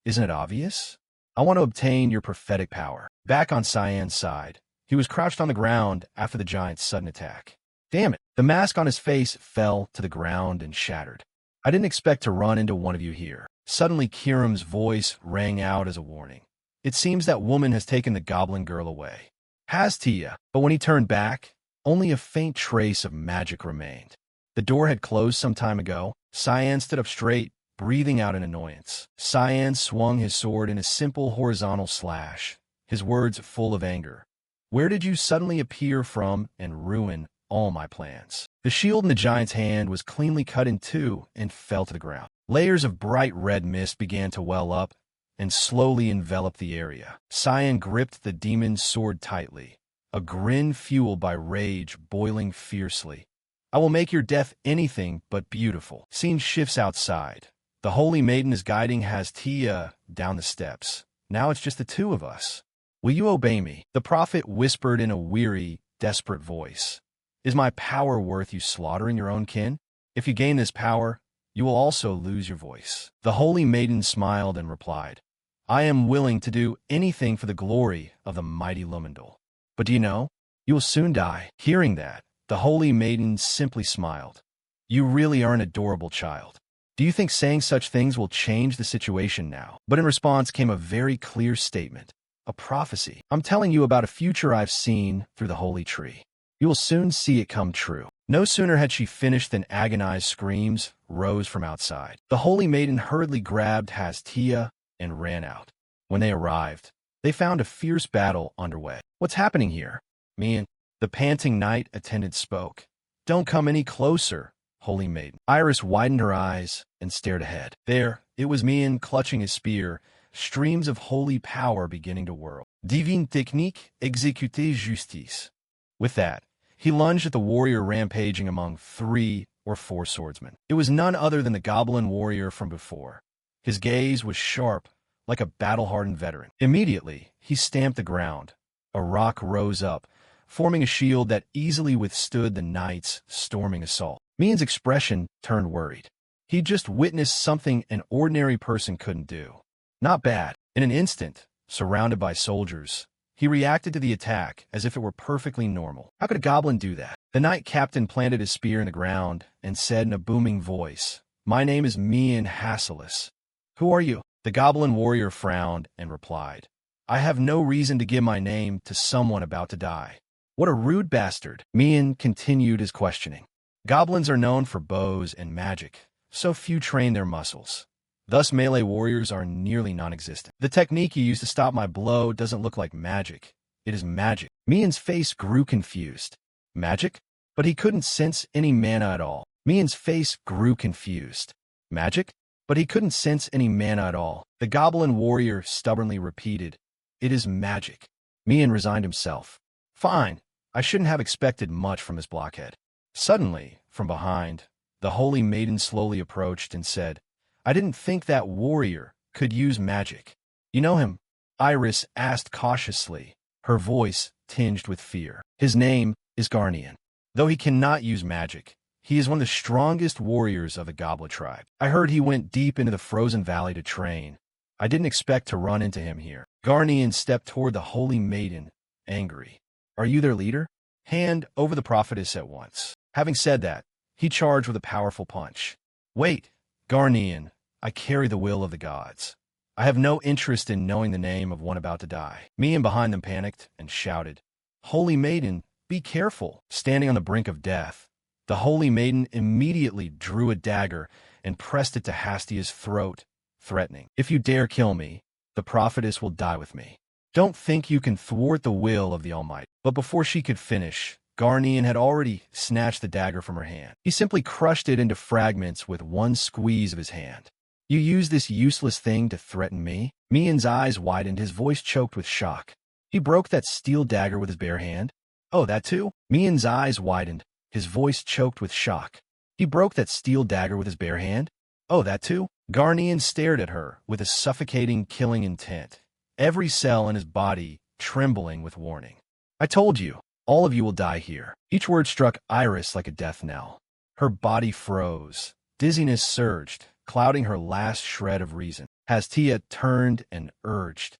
Isn't it obvious? I want to obtain your prophetic power. Back on Cyan's side, he was crouched on the ground after the giant's sudden attack. Damn it, the mask on his face fell to the ground and shattered. I didn't expect to run into one of you here. Suddenly Kiram's voice rang out as a warning. It seems that woman has taken the goblin girl away. Hastia, but when he turned back, only a faint trace of magic remained. The door had closed some time ago. Cyan stood up straight, breathing out in annoyance. Cyan swung his sword in a simple horizontal slash, his words full of anger. Where did you suddenly appear from and ruin all my plans? The shield in the giant's hand was cleanly cut in two and fell to the ground. Layers of bright red mist began to well up and slowly envelop the area. Cyan gripped the demon's sword tightly, a grin fueled by rage boiling fiercely. I will make your death anything but beautiful. Scene shifts outside. The Holy Maiden is guiding Hastia down the steps. Now it's just the two of us. Will you obey me? The prophet whispered in a weary, desperate voice. Is my power worth you slaughtering your own kin? If you gain this power, you will also lose your voice. The Holy Maiden smiled and replied, I am willing to do anything for the glory of the mighty Lumendal. But do you know? You will soon die. Hearing that, the Holy Maiden simply smiled. You really are an adorable child. Do you think saying such things will change the situation now? But in response came a very clear statement. A prophecy. I'm telling you about a future I've seen through the holy tree. You will soon see it come true. No sooner had she finished than agonized screams rose from outside. The Holy Maiden hurriedly grabbed Hastia and ran out. When they arrived, they found a fierce battle underway. What's happening here? Me and the panting knight attendant spoke. Don't come any closer, Holy Maiden. Iris widened her eyes and stared ahead. There, it was Mian clutching his spear, streams of holy power beginning to whirl. Divine technique, exécutez justice. With that, he lunged at the warrior rampaging among 3 or 4 swordsmen. It was none other than the goblin warrior from before. His gaze was sharp, like a battle-hardened veteran. Immediately, he stamped the ground. A rock rose up, forming a shield that easily withstood the knight's storming assault. Mian's expression turned worried. He'd just witnessed something an ordinary person couldn't do. Not bad. In an instant, surrounded by soldiers, he reacted to the attack as if it were perfectly normal. How could a goblin do that? The knight captain planted his spear in the ground and said in a booming voice, "My name is Mian Hasselus." "Who are you?" The goblin warrior frowned and replied, "I have no reason to give my name to someone about to die." "What a rude bastard." Mian continued his questioning. Goblins are known for bows and magic, so few train their muscles. Thus, melee warriors are nearly non-existent. The technique you used to stop my blow doesn't look like magic. It is magic. Mian's face grew confused. Magic? But he couldn't sense any mana at all. Mian's face grew confused. Magic? But he couldn't sense any mana at all. The goblin warrior stubbornly repeated, "It is magic." Mian resigned himself. Fine. I shouldn't have expected much from this blockhead. Suddenly, from behind, the holy maiden slowly approached and said, "I didn't think that warrior could use magic." "You know him?" Iris asked cautiously, her voice tinged with fear. "His name is Garnian. Though he cannot use magic, he is one of the strongest warriors of the Goblet tribe. I heard he went deep into the frozen valley to train. I didn't expect to run into him here." Garnian stepped toward the holy maiden, angry. "Are you their leader? Hand over the prophetess at once." Having said that, he charged with a powerful punch. "Wait, Garnian, I carry the will of the gods. I have no interest in knowing the name of one about to die." Mian behind them panicked and shouted, "Holy maiden, be careful." Standing on the brink of death, the holy maiden immediately drew a dagger and pressed it to Hastia's throat, threatening, "If you dare kill me, the prophetess will die with me. Don't think you can thwart the will of the Almighty." But before she could finish, Garnian had already snatched the dagger from her hand. He simply crushed it into fragments with one squeeze of his hand. "You use this useless thing to threaten me?" Mian's eyes widened, his voice choked with shock. "He broke that steel dagger with his bare hand?" "Oh, that too?" Mian's eyes widened, his voice choked with shock. "He broke that steel dagger with his bare hand? Oh, that too?" Garnian stared at her with a suffocating, killing intent, every cell in his body trembling with warning. "I told you. All of you will die here." Each word struck Iris like a death knell. Her body froze. Dizziness surged, clouding her last shred of reason. Hastia turned and urged,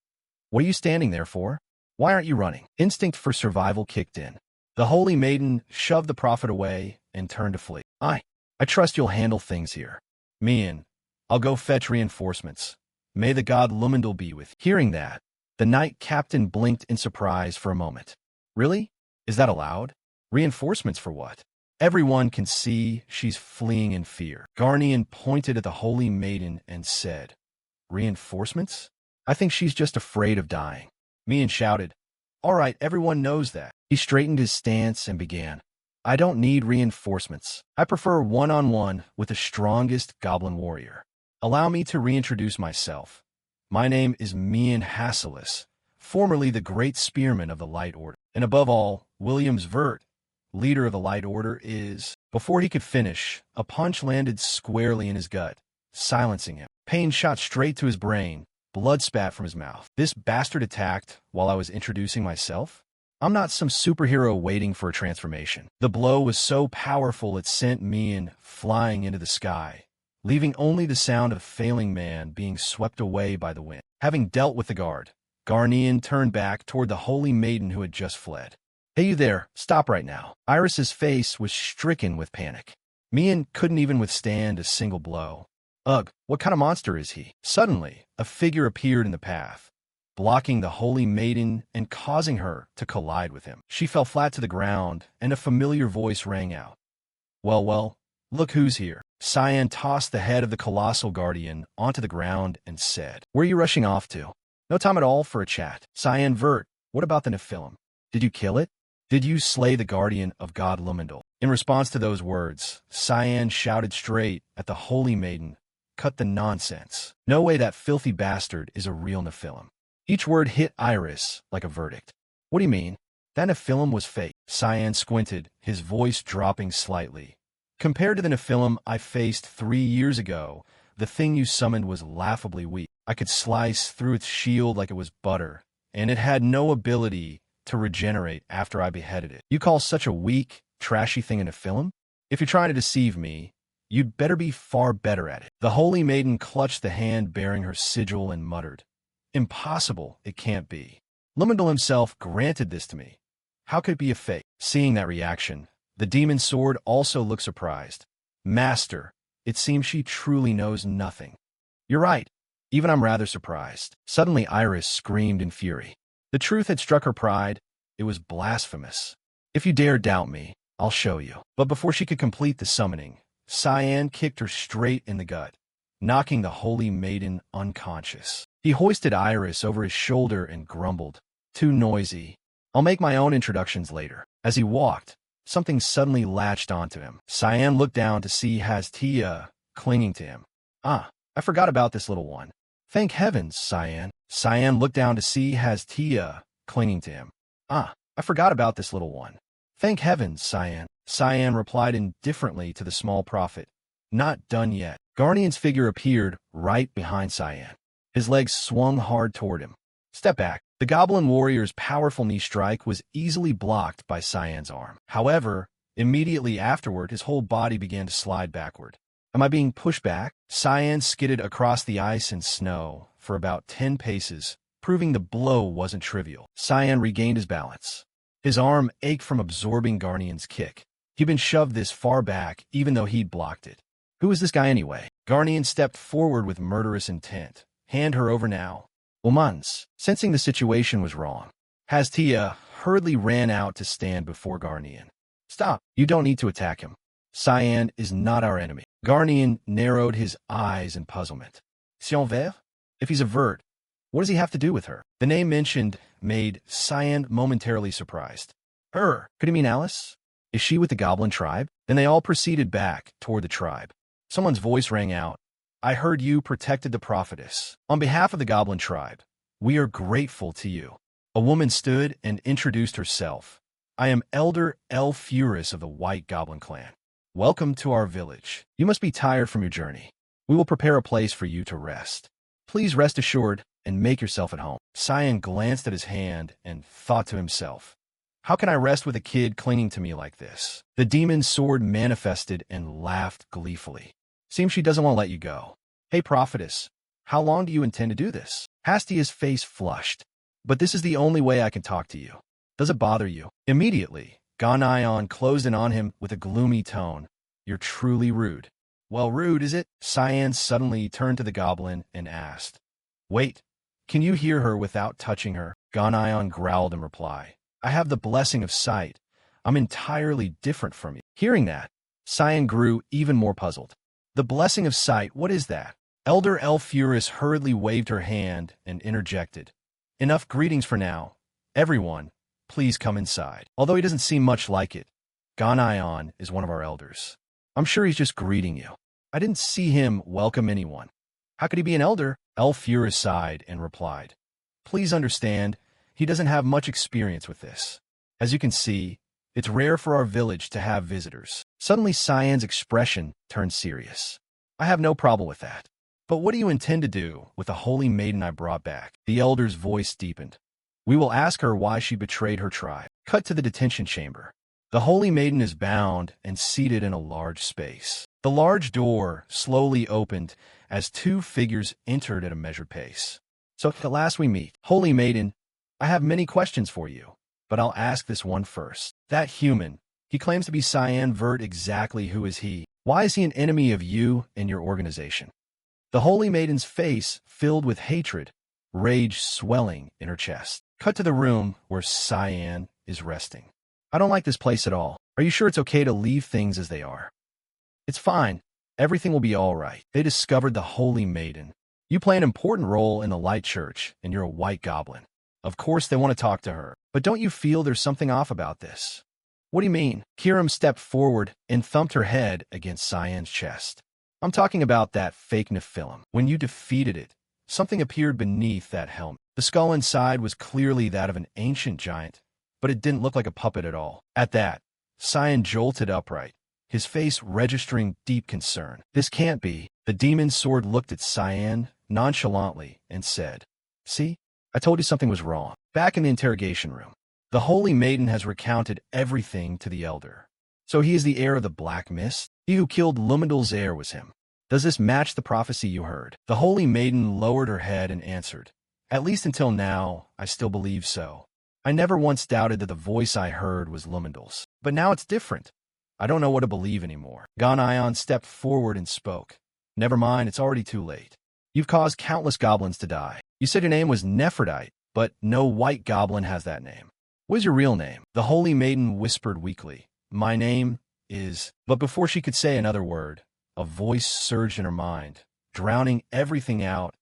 "What are you standing there for? Why aren't you running?" Instinct for survival kicked in. The holy maiden shoved the prophet away and turned to flee. I trust you'll handle things here. Mian, I'll go fetch reinforcements. May the god Lumendal be with you." Hearing that, the knight captain blinked in surprise for a moment. "Really? Is that allowed? Reinforcements for what?" Everyone can see she's fleeing in fear. Garnian pointed at the holy maiden and said, "Reinforcements? I think she's just afraid of dying." Mian shouted, "All right, everyone knows that." He straightened his stance and began, "I don't need reinforcements. I prefer one-on-one with the strongest goblin warrior. Allow me to reintroduce myself. My name is Mian Hasselus, formerly the Great Spearman of the Light Order. And above all, Williams Vert, leader of the Light Order, is—" Before he could finish, a punch landed squarely in his gut, silencing him. Pain shot straight to his brain, blood spat from his mouth. This bastard attacked while I was introducing myself? I'm not some superhero waiting for a transformation. The blow was so powerful it sent Mian flying into the sky, leaving only the sound of a failing man being swept away by the wind. Having dealt with the guard, Garnian turned back toward the holy maiden who had just fled. "Hey, you there, stop right now." Iris's face was stricken with panic. Mian couldn't even withstand a single blow. Ugh, what kind of monster is he? Suddenly, a figure appeared in the path, blocking the holy maiden and causing her to collide with him. She fell flat to the ground, and a familiar voice rang out. Well, look who's here." Cyan tossed the head of the colossal guardian onto the ground and said, "Where are you rushing off to? No time at all for a chat." "Cyan Vert, what about the Nephilim? Did you kill it? Did you slay the guardian of God Lumendal?" In response to those words, Cyan shouted straight at the holy maiden, "Cut the nonsense. No way that filthy bastard is a real Nephilim." Each word hit Iris like a verdict. "What do you mean? That Nephilim was fake." Cyan squinted, his voice dropping slightly. "Compared to the Nephilim I faced 3 years ago, the thing you summoned was laughably weak. I could slice through its shield like it was butter, and it had no ability to regenerate after I beheaded it. You call such a weak, trashy thing a Nephilim? If you're trying to deceive me, you'd better be far better at it. The holy maiden clutched the hand bearing her sigil and muttered, "Impossible, it can't be. Lumendal himself granted this to me. How could it be a fake?" Seeing that reaction, the demon sword also looked surprised. "Master, it seems she truly knows nothing." "You're right. Even I'm rather surprised." Suddenly Iris screamed in fury. The truth had struck her pride. It was blasphemous. "If you dare doubt me, I'll show you." But before she could complete the summoning, Cyan kicked her straight in the gut, knocking the holy maiden unconscious. He hoisted Iris over his shoulder and grumbled, "Too noisy. I'll make my own introductions later." As he walked, something suddenly latched onto him. Cyan looked down to see Hastia clinging to him. "Ah, I forgot about this little one." "Thank heavens, Cyan." Cyan looked down to see Hastia clinging to him. "Ah, I forgot about this little one." "Thank heavens, Cyan." Cyan replied indifferently to the small prophet. "Not done yet." Garnian's figure appeared right behind Cyan. His legs swung hard toward him. "Step back." The goblin warrior's powerful knee strike was easily blocked by Cyan's arm. However, immediately afterward, his whole body began to slide backward. "Am I being pushed back?" Cyan skidded across the ice and snow for about 10 paces, proving the blow wasn't trivial. Cyan regained his balance. His arm ached from absorbing Garnian's kick. He'd been shoved this far back, even though he'd blocked it. Who is this guy anyway? Garnian stepped forward with murderous intent. "Hand her over now." Umans, sensing the situation was wrong, Hastia hurriedly ran out to stand before Garnian. "Stop. You don't need to attack him. Cyan is not our enemy." Garnian narrowed his eyes in puzzlement. "Sion Vert? If he's a vert, what does he have to do with her?" The name mentioned made Cyan momentarily surprised. "Her? Could he mean Alice? Is she with the goblin tribe?" Then they all proceeded back toward the tribe. Someone's voice rang out. "I heard you protected the prophetess. On behalf of the goblin tribe, we are grateful to you." A woman stood and introduced herself. "I am Elder El Furis of the White Goblin Clan. Welcome to our village. You must be tired from your journey. We will prepare a place for you to rest. Please rest assured and make yourself at home." Cyan glanced at his hand and thought to himself, "How can I rest with a kid clinging to me like this?" The demon's sword manifested and laughed gleefully. "Seems she doesn't want to let you go. Hey, prophetess, how long do you intend to do this?" Hastia's face flushed. "But this is the only way I can talk to you. Does it bother you?" Immediately, Ganayon closed in on him with a gloomy tone. "You're truly rude." "Well, rude, is it?" Cyan suddenly turned to the goblin and asked. "Wait, can you hear her without touching her?" Ganayon growled in reply. "I have the blessing of sight. I'm entirely different from you." Hearing that, Cyan grew even more puzzled. "The blessing of sight, what is that?" Elder El Furis hurriedly waved her hand and interjected. "Enough greetings for now. Everyone, please come inside." Although he doesn't seem much like it, Ganayon is one of our elders. I'm sure he's just greeting you. I didn't see him welcome anyone. How could he be an elder? El Furis sighed and replied. "Please understand, he doesn't have much experience with this. As you can see, it's rare for our village to have visitors." Suddenly Cyan's expression turned serious. "I have no problem with that. But what do you intend to do with the holy maiden I brought back?" The elder's voice deepened. "We will ask her why she betrayed her tribe." Cut to the detention chamber. The holy maiden is bound and seated in a large space. The large door slowly opened as two figures entered at a measured pace. "So at last we meet. Holy maiden, I have many questions for you, but I'll ask this one first. That human, he claims to be Cyan Vert. Exactly who is he? Why is he an enemy of you and your organization?" The holy maiden's face filled with hatred, rage swelling in her chest. Cut to the room where Cyan is resting. "I don't like this place at all. Are you sure it's okay to leave things as they are?" "It's fine. Everything will be all right." They discovered the holy maiden. "You play an important role in the Light Church, and you're a white goblin. Of course they want to talk to her. But don't you feel there's something off about this?" "What do you mean?" Kiram stepped forward and thumped her head against Cyan's chest. "I'm talking about that fake Nephilim. When you defeated it, something appeared beneath that helmet. The skull inside was clearly that of an ancient giant, but it didn't look like a puppet at all." At that, Cyan jolted upright, his face registering deep concern. "This can't be." The demon's sword looked at Cyan nonchalantly and said, "See, I told you something was wrong." Back in the interrogation room, the holy maiden has recounted everything to the elder. So he is the heir of the Black Mist? He who killed Lumindal's heir was him. Does this match the prophecy you heard? The Holy Maiden lowered her head and answered, At least until now, I still believe so. I never once doubted that the voice I heard was Lumindal's. But now it's different. I don't know what to believe anymore. Ganayon stepped forward and spoke. Never mind, it's already too late. You've caused countless goblins to die. You said your name was Nephrodite, but no white goblin has that name. What is your real name? The Holy Maiden whispered weakly. My name is... But before she could say another word, a voice surged in her mind, drowning everything out.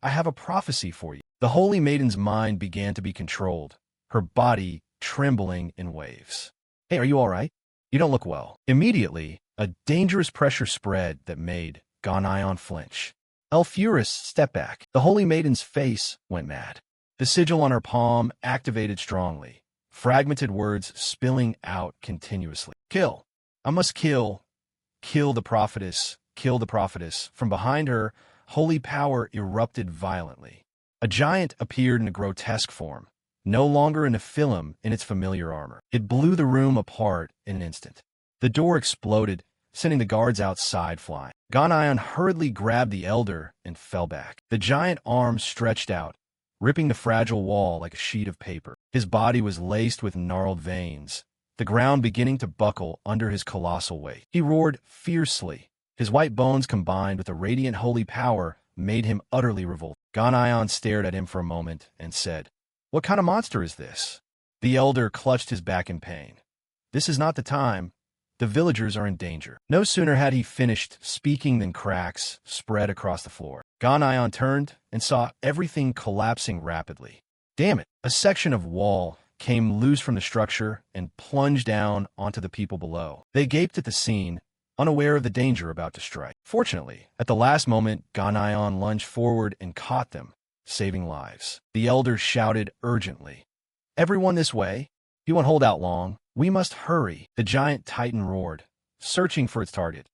I have a prophecy for you. The Holy Maiden's mind began to be controlled, her body trembling in waves. Hey, are you all right? You don't look well. Immediately, a dangerous pressure spread that made Ganayon flinch. Elfurus stepped back. The Holy Maiden's face went mad. The sigil on her palm activated strongly, fragmented words spilling out continuously. Kill. I must kill. Kill the prophetess. Kill the prophetess. From behind her, holy power erupted violently. A giant appeared in a grotesque form, no longer a Nephilim in its familiar armor. It blew the room apart in an instant. The door exploded, sending the guards outside flying. Ganayon hurriedly grabbed the elder and fell back. The giant arms stretched out, ripping the fragile wall like a sheet of paper. His body was laced with gnarled veins, the ground beginning to buckle under his colossal weight. He roared fiercely. His white bones combined with the radiant holy power made him utterly revolted. Ganayon stared at him for a moment and said, What kind of monster is this? The elder clutched his back in pain. This is not the time. The villagers are in danger. No sooner had he finished speaking than cracks spread across the floor. Ganayon turned and saw everything collapsing rapidly. Damn it! A section of wall came loose from the structure and plunged down onto the people below. They gaped at the scene, unaware of the danger about to strike. Fortunately, at the last moment, Ganayon lunged forward and caught them, saving lives. The elder shouted urgently, Everyone this way! He won't hold out long. We must hurry. The giant titan roared, searching for its target.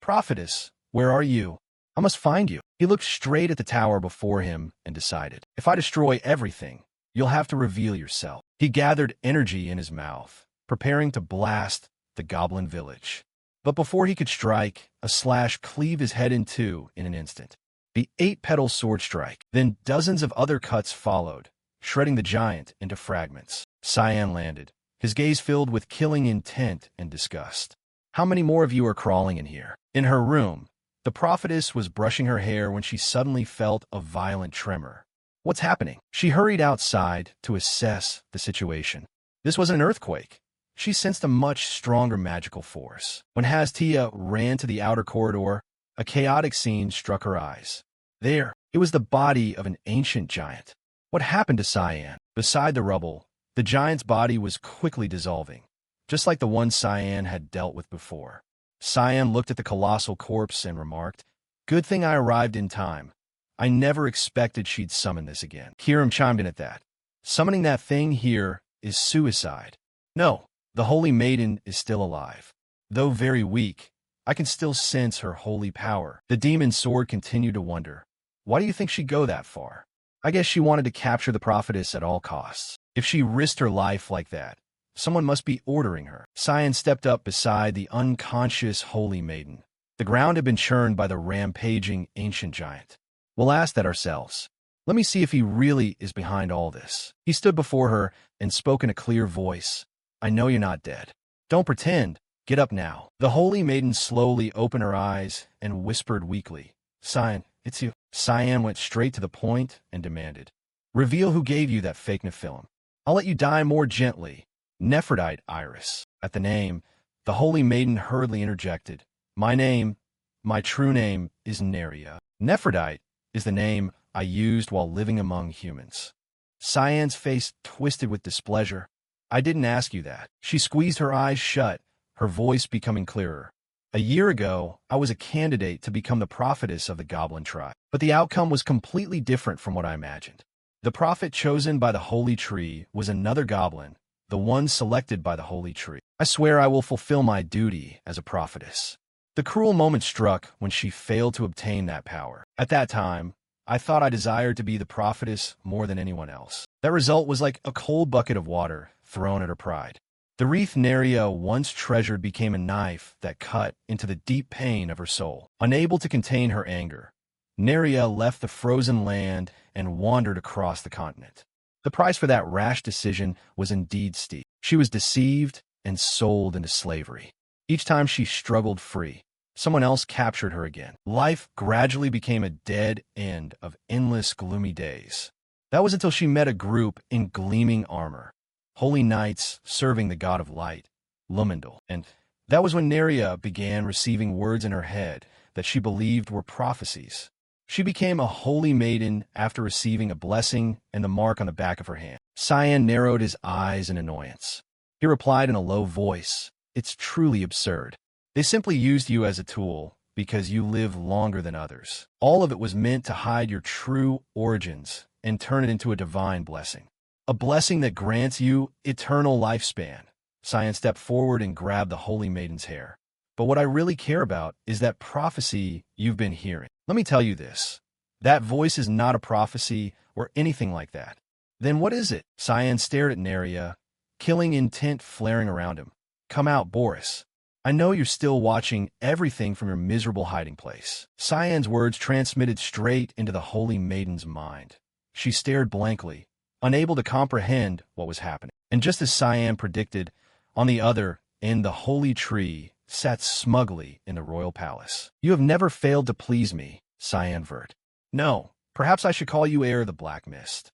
Prophetess, where are you? I must find you. He looked straight at the tower before him and decided, If I destroy everything, you'll have to reveal yourself. He gathered energy in his mouth, preparing to blast the goblin village. But before he could strike, a slash cleaved his head in two in an instant. The 8-petal sword strike. Then dozens of other cuts followed, shredding the giant into fragments. Cyan landed, his gaze filled with killing intent and disgust. How many more of you are crawling in here? In her room, the prophetess was brushing her hair when she suddenly felt a violent tremor. What's happening? She hurried outside to assess the situation. This was an earthquake. She sensed a much stronger magical force. When Hastia ran to the outer corridor, a chaotic scene struck her eyes. There, it was the body of an ancient giant. What happened to Cyan? Beside the rubble, the giant's body was quickly dissolving, just like the one Cyan had dealt with before. Cyan looked at the colossal corpse and remarked, Good thing I arrived in time. I never expected she'd summon this again. Hiram chimed in at that. Summoning that thing here is suicide. No, the Holy Maiden is still alive. Though very weak, I can still sense her holy power. The demon sword continued to wonder. Why do you think she'd go that far? I guess she wanted to capture the prophetess at all costs. If she risked her life like that, someone must be ordering her. Cyan stepped up beside the unconscious Holy Maiden. The ground had been churned by the rampaging ancient giant. We'll ask that ourselves. Let me see if he really is behind all this. He stood before her and spoke in a clear voice. I know you're not dead. Don't pretend. Get up now. The Holy Maiden slowly opened her eyes and whispered weakly, Cyan, it's you. Cyan went straight to the point and demanded, Reveal who gave you that fake Nephilim. I'll let you die more gently. Nephrodite Iris. At the name, the Holy Maiden hurriedly interjected, my true name is Neria. Nephrodite is the name I used while living among humans. Cyan's face twisted with displeasure. I didn't ask you that. She squeezed her eyes shut, her voice becoming clearer. A year ago, I was a candidate to become the prophetess of the goblin tribe, but the outcome was completely different from what I imagined. The prophet chosen by the holy tree was another goblin, the one selected by the holy tree. I swear I will fulfill my duty as a prophetess. The cruel moment struck when she failed to obtain that power. At that time, I thought I desired to be the prophetess more than anyone else. That result was like a cold bucket of water thrown at her pride. The wreath Neria once treasured became a knife that cut into the deep pain of her soul. Unable to contain her anger, Neria left the frozen land and wandered across the continent. The price for that rash decision was indeed steep. She was deceived and sold into slavery. Each time she struggled free, someone else captured her again. Life gradually became a dead end of endless gloomy days. That was until she met a group in gleaming armor, holy knights serving the god of light, Lumendal. And that was when Neria began receiving words in her head that she believed were prophecies. She became a holy maiden after receiving a blessing and the mark on the back of her hand. Cyan narrowed his eyes in annoyance. He replied in a low voice, "It's truly absurd. They simply used you as a tool because you live longer than others. All of it was meant to hide your true origins and turn it into a divine blessing. A blessing that grants you eternal lifespan." Cyan stepped forward and grabbed the holy maiden's hair. "But what I really care about is that prophecy you've been hearing. Let me tell you this. That voice is not a prophecy or anything like that." "Then what is it?" Cyan stared at Neria, killing intent flaring around him. "Come out, Boris. I know you're still watching everything from your miserable hiding place." Cyan's words transmitted straight into the holy maiden's mind. She stared blankly, unable to comprehend what was happening. And just as Cyan predicted, on the other end the holy tree sat smugly in the royal palace. "You have never failed to please me, Cyan Vert. No, perhaps I should call you Heir of the Black Mist.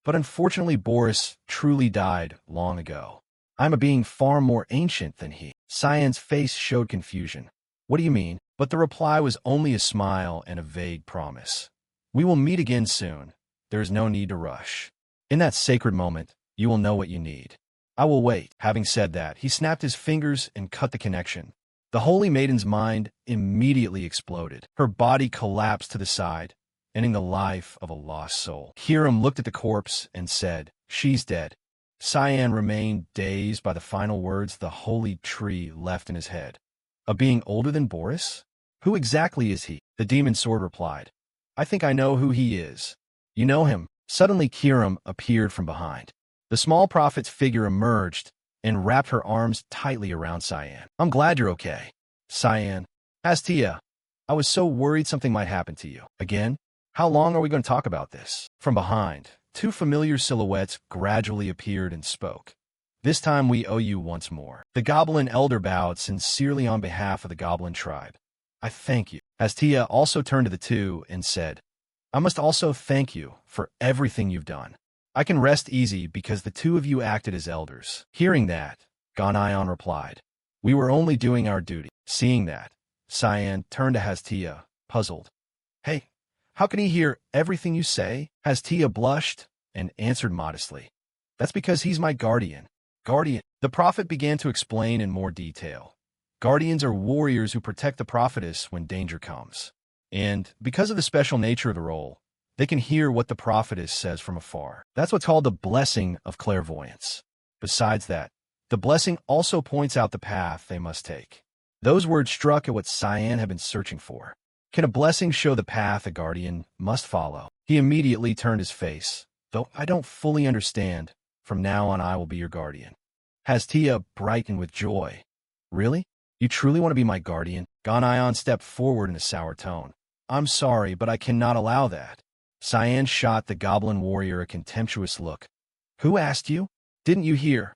But unfortunately Boris truly died long ago. I'm a being far more ancient than he." Cyan's face showed confusion. "What do you mean?" But the reply was only a smile and a vague promise. "We will meet again soon. There is no need to rush. In that sacred moment, you will know what you need. I will wait." Having said that, he snapped his fingers and cut the connection. The holy maiden's mind immediately exploded. Her body collapsed to the side, ending the life of a lost soul. Hiram looked at the corpse and said, "She's dead." Cyan remained dazed by the final words the holy tree left in his head. "A being older than Boris? Who exactly is he?" The demon sword replied, "I think I know who he is." "You know him?" Suddenly Hiram appeared from behind. The small prophet's figure emerged and wrapped her arms tightly around Cyan. "I'm glad you're okay." "Cyan, Hastia, I was so worried something might happen to you." "Again? How long are we going to talk about this?" From behind, two familiar silhouettes gradually appeared and spoke. "This time we owe you once more." The goblin elder bowed sincerely on behalf of the goblin tribe. "I thank you." Hastia also turned to the two and said, "I must also thank you for everything you've done. I can rest easy because the two of you acted as elders." Hearing that, Ganayon replied, "We were only doing our duty." Seeing that, Cyan turned to Hastia, puzzled. "Hey, how can he hear everything you say?" Hastia blushed and answered modestly, "That's because he's my guardian." "Guardian?" The prophet began to explain in more detail. Guardians are warriors who protect the prophetess when danger comes. And because of the special nature of the role, they can hear what the prophetess says from afar. That's what's called the blessing of clairvoyance. Besides that, the blessing also points out the path they must take. Those words struck at what Cyan had been searching for. Can a blessing show the path a guardian must follow? He immediately turned his face. "Though I don't fully understand, from now on I will be your guardian." Hastia brightened with joy. "Really? You truly want to be my guardian?" Ganayon stepped forward in a sour tone. "I'm sorry, but I cannot allow that." Cyan shot the goblin warrior a contemptuous look. "Who asked you? Didn't you hear?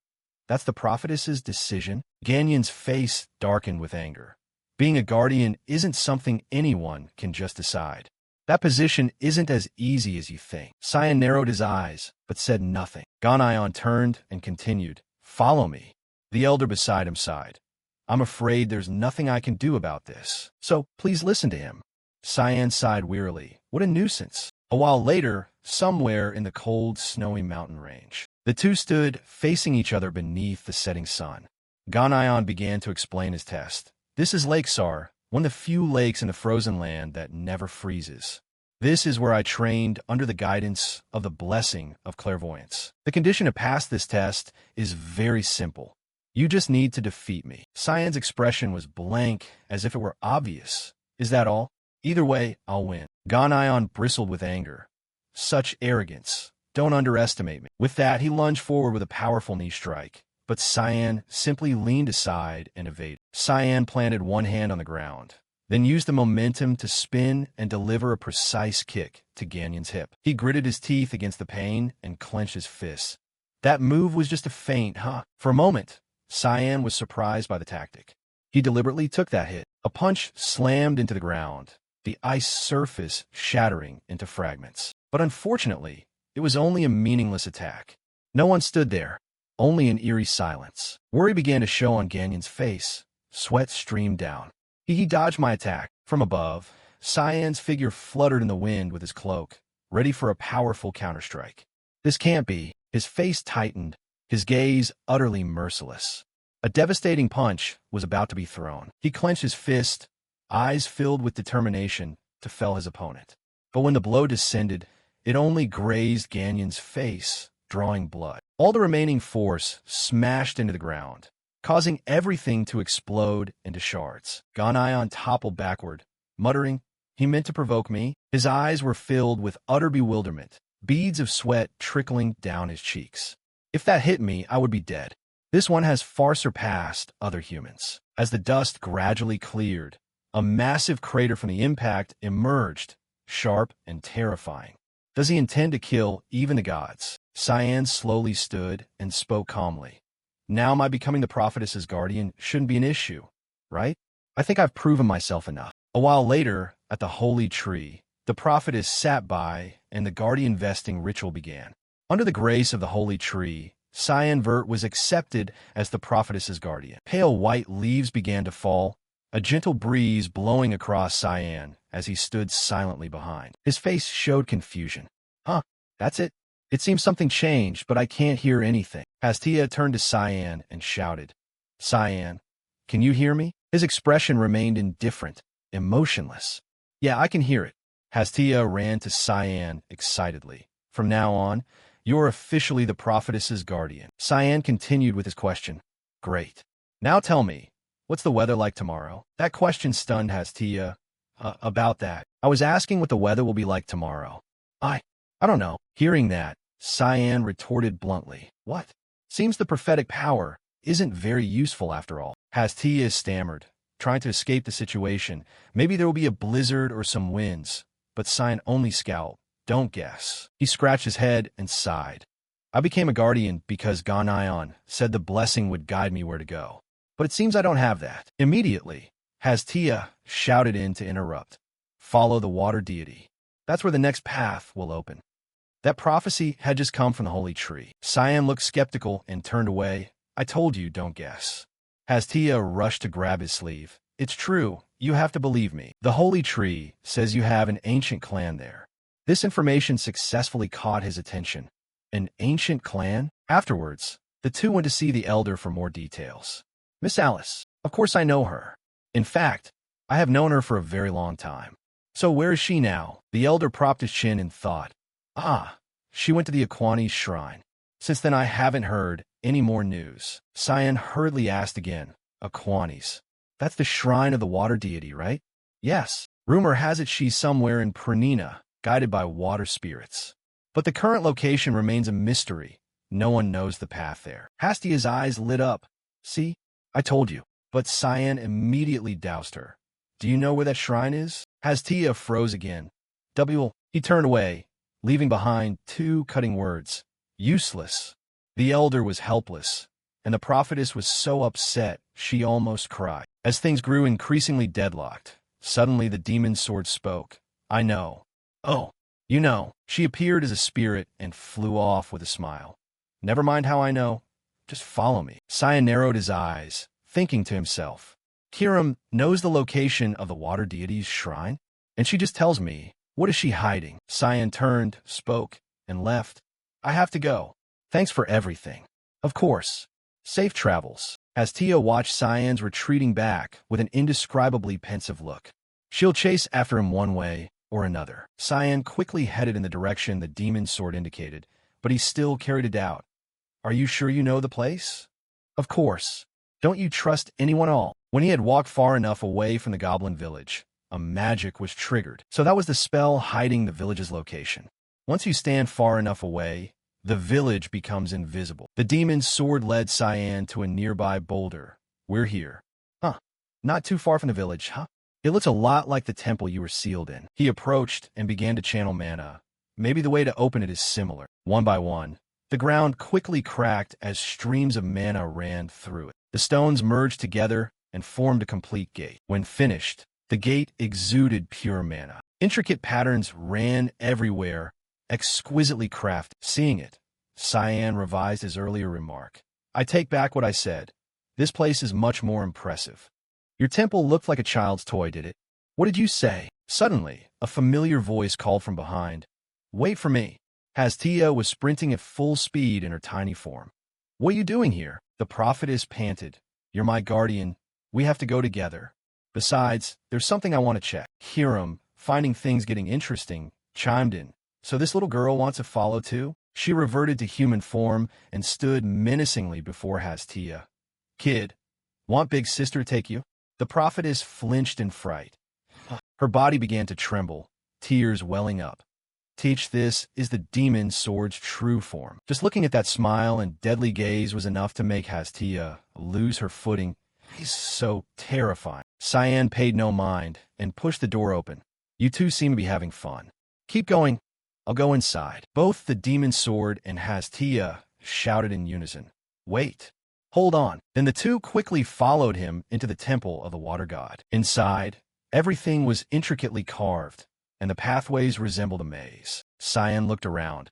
That's the prophetess's decision." Ganyon's face darkened with anger. Being a guardian isn't something anyone can just decide. That position isn't as easy as you think. Cyan narrowed his eyes, but said nothing. Ganayon turned and continued, "Follow me." The elder beside him sighed. "I'm afraid there's nothing I can do about this, so please listen to him." Cyan sighed wearily. What a nuisance. A while later, somewhere in the cold, snowy mountain range, the two stood facing each other beneath the setting sun. Ganayon began to explain his test. "This is Lake Sar, one of the few lakes in the frozen land that never freezes. This is where I trained under the guidance of the blessing of clairvoyance. The condition to pass this test is very simple. You just need to defeat me." Cyan's expression was blank, as if it were obvious. "Is that all? Either way, I'll win." Ganayon bristled with anger. "Such arrogance. Don't underestimate me." With that, he lunged forward with a powerful knee strike. but Cyan simply leaned aside and evaded. Cyan planted one hand on the ground, then used the momentum to spin and deliver a precise kick to Ganyon's hip. He gritted his teeth against the pain and clenched his fists. That move was just a feint, huh? For a moment, Cyan was surprised by the tactic. He deliberately took that hit. A punch slammed into the ground, the ice surface shattering into fragments. But unfortunately, it was only a meaningless attack. No one stood there, only an eerie silence. Worry began to show on Ganyon's face. Sweat streamed down. He dodged my attack. From above, Cyan's figure fluttered in the wind with his cloak, ready for a powerful counterstrike. This can't be. His face tightened, his gaze utterly merciless. A devastating punch was about to be thrown. He clenched his fist, eyes filled with determination to fell his opponent. But when the blow descended, it only grazed Ganyon's face, drawing blood. All the remaining force smashed into the ground, causing everything to explode into shards. Ganayon toppled backward, muttering, "He meant to provoke me." His eyes were filled with utter bewilderment, beads of sweat trickling down his cheeks. If that hit me, I would be dead. This one has far surpassed other humans. As the dust gradually cleared, a massive crater from the impact emerged, sharp and terrifying. Does he intend to kill even the gods? Cyan slowly stood and spoke calmly. Now my becoming the prophetess's guardian shouldn't be an issue, right? I think I've proven myself enough. A while later, at the holy tree, the prophetess sat by and the guardian vesting ritual began. Under the grace of the holy tree, Cyan Vert was accepted as the prophetess's guardian. Pale white leaves began to fall, a gentle breeze blowing across Cyan as he stood silently behind. His face showed confusion. Huh, that's it? It seems something changed, but I can't hear anything. Hastia turned to Cyan and shouted, "Cyan, can you hear me?" His expression remained indifferent, emotionless. "Yeah, I can hear it." Hastia ran to Cyan excitedly. "From now on, you're officially the prophetess's guardian." Cyan continued with his question. "Great. Now tell me, what's the weather like tomorrow?" That question stunned Hastia. About that. I was asking what the weather will be like tomorrow. I don't know." Hearing that, Cyan retorted bluntly. "What? Seems the prophetic power isn't very useful after all." Hastia stammered, trying to escape the situation. Maybe there will be a blizzard or some winds, but Cyan only scowled. "Don't guess." He scratched his head and sighed. "I became a guardian because Ganayon said the blessing would guide me where to go. But it seems I don't have that." Immediately, Hastia shouted in to interrupt. "Follow the water deity. That's where the next path will open." That prophecy had just come from the holy tree. Cyan looked skeptical and turned away. "I told you, don't guess." Hastia rushed to grab his sleeve. "It's true. You have to believe me. The holy tree says you have an ancient clan there." This information successfully caught his attention. An ancient clan? Afterwards, the two went to see the elder for more details. "Miss Alice. Of course I know her. In fact, I have known her for a very long time." "So where is she now?" The elder propped his chin in thought. She went to the Aquani's shrine. Since then I haven't heard any more news." Cyan hurriedly asked again. "Aquani's? That's the shrine of the water deity, right?" "Yes. Rumor has it she's somewhere in Pranina, guided by water spirits. But the current location remains a mystery. No one knows the path there." Hastia's eyes lit up. "See? I told you." But Cyan immediately doused her. "Do you know where that shrine is?" Hastia froze again. He turned away, leaving behind two cutting words. "Useless." The elder was helpless, and the prophetess was so upset she almost cried. As things grew increasingly deadlocked, suddenly the demon sword spoke. "I know." "Oh, you know." She appeared as a spirit and flew off with a smile. "Never mind how I know. Just follow me." Cyan narrowed his eyes, thinking to himself, "Kiram knows the location of the water deity's shrine, and she just tells me. What is she hiding?" Cyan turned, spoke, and left. "I have to go. Thanks for everything." "Of course. Safe travels." Hastia watched Cyan's retreating back with an indescribably pensive look. She'll chase after him one way or another. Cyan quickly headed in the direction the demon sword indicated, but he still carried a doubt. "Are you sure you know the place?" "Of course. Don't you trust anyone at all?" When he had walked far enough away from the goblin village, a magic was triggered. So that was the spell hiding the village's location. Once you stand far enough away, The village becomes invisible. The demon's sword led Cyan to a nearby boulder. We're here. Huh. Not too far from the village, huh? It looks a lot like the temple you were sealed in. He approached and began to channel mana. Maybe the way to open it is similar. One by one, the ground quickly cracked as streams of mana ran through it. The stones merged together and formed a complete gate. When finished, the gate exuded pure mana. Intricate patterns ran everywhere, exquisitely crafted. Seeing it, Cyan revised his earlier remark. I take back what I said. This place is much more impressive. Your temple looked like a child's toy, did it? What did you say? Suddenly, a familiar voice called from behind. Wait for me. Hastia was sprinting at full speed in her tiny form. What are you doing here? The prophetess panted. You're my guardian. We have to go together. Besides, there's something I want to check. Hiram, finding things getting interesting, chimed in. So this little girl wants to follow too? She reverted to human form and stood menacingly before Hastia. Kid, want big sister to take you? The prophetess flinched in fright. Her body began to tremble, tears welling up. Teach, this is the demon sword's true form. Just looking at that smile and deadly gaze was enough to make Hastia lose her footing. He's so terrifying. Cyan paid no mind and pushed the door open. You two seem to be having fun. Keep going. I'll go inside. Both the demon sword and Hastia shouted in unison. Wait. Hold on. Then the two quickly followed him into the temple of the water god. Inside, everything was intricately carved, and the pathways resembled a maze. Cyan looked around.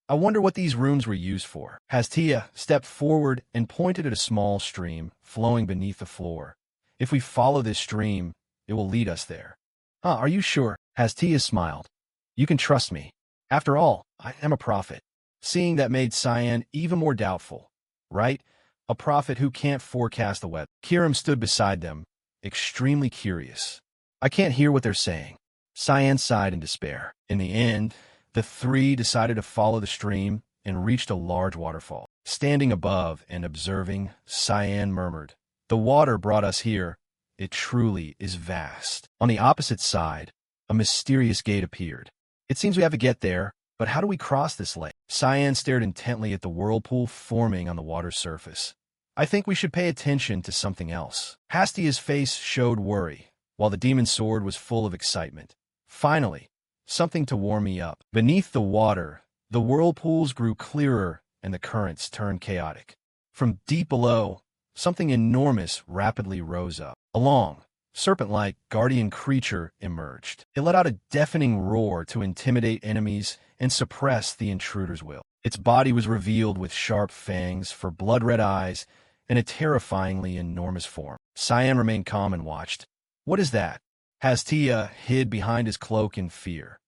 I wonder what these rooms were used for. Hastia stepped forward and pointed at a small stream flowing beneath the floor. If we follow this stream, it will lead us there. Are you sure? Hastia smiled. You can trust me. After all, I am a prophet. Seeing that made Cyan even more doubtful. Right? A prophet who can't forecast the weather. Hiram stood beside them, extremely curious. I can't hear what they're saying. Cyan sighed in despair. In the end, the three decided to follow the stream and reached a large waterfall. Standing above and observing, Cyan murmured, The water brought us here. It truly is vast. On the opposite side, a mysterious gate appeared. It seems we have to get there, but how do we cross this lake? Cyan stared intently at the whirlpool forming on the water's surface. I think we should pay attention to something else. Hastia's face showed worry, while the demon sword was full of excitement. Finally, something to warm me up. Beneath the water, the whirlpools grew clearer and the currents turned chaotic. From deep below, something enormous rapidly rose up. A long, serpent-like guardian creature emerged. It let out a deafening roar to intimidate enemies and suppress the intruder's will. Its body was revealed with sharp fangs for blood-red eyes and a terrifyingly enormous form. Cyan remained calm and watched. What is that? Hastia hid behind his cloak in fear.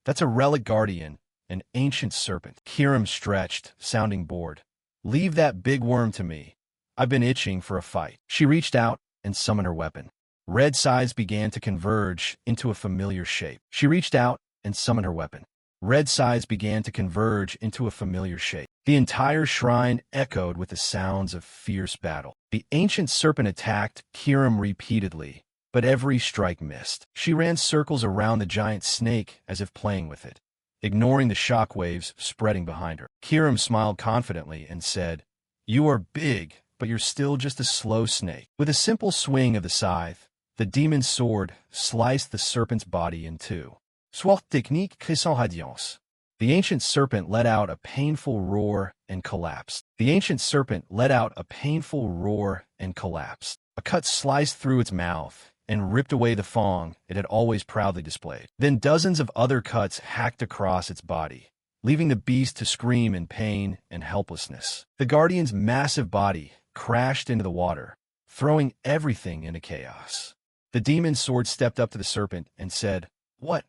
That's a relic guardian, an ancient serpent. Hiram stretched, sounding bored. Leave that big worm to me. I've been itching for a fight. She reached out and summoned her weapon. Red sides began to converge into a familiar shape. She reached out and summoned her weapon. Red sides began to converge into a familiar shape. The entire shrine echoed with the sounds of fierce battle. The ancient serpent attacked Hiram repeatedly, but every strike missed. She ran circles around the giant snake as if playing with it, ignoring the shock waves spreading behind her. Hiram smiled confidently and said, You are big, but you're still just a slow snake. With a simple swing of the scythe, the demon's sword sliced the serpent's body in two. Soit technique crescent radiance. The ancient serpent let out a painful roar and collapsed. The ancient serpent let out a painful roar and collapsed. A cut sliced through its mouth and ripped away the fang it had always proudly displayed. Then dozens of other cuts hacked across its body, leaving the beast to scream in pain and helplessness. The guardian's massive body crashed into the water, throwing everything into chaos. The demon's sword stepped up to the serpent and said, What?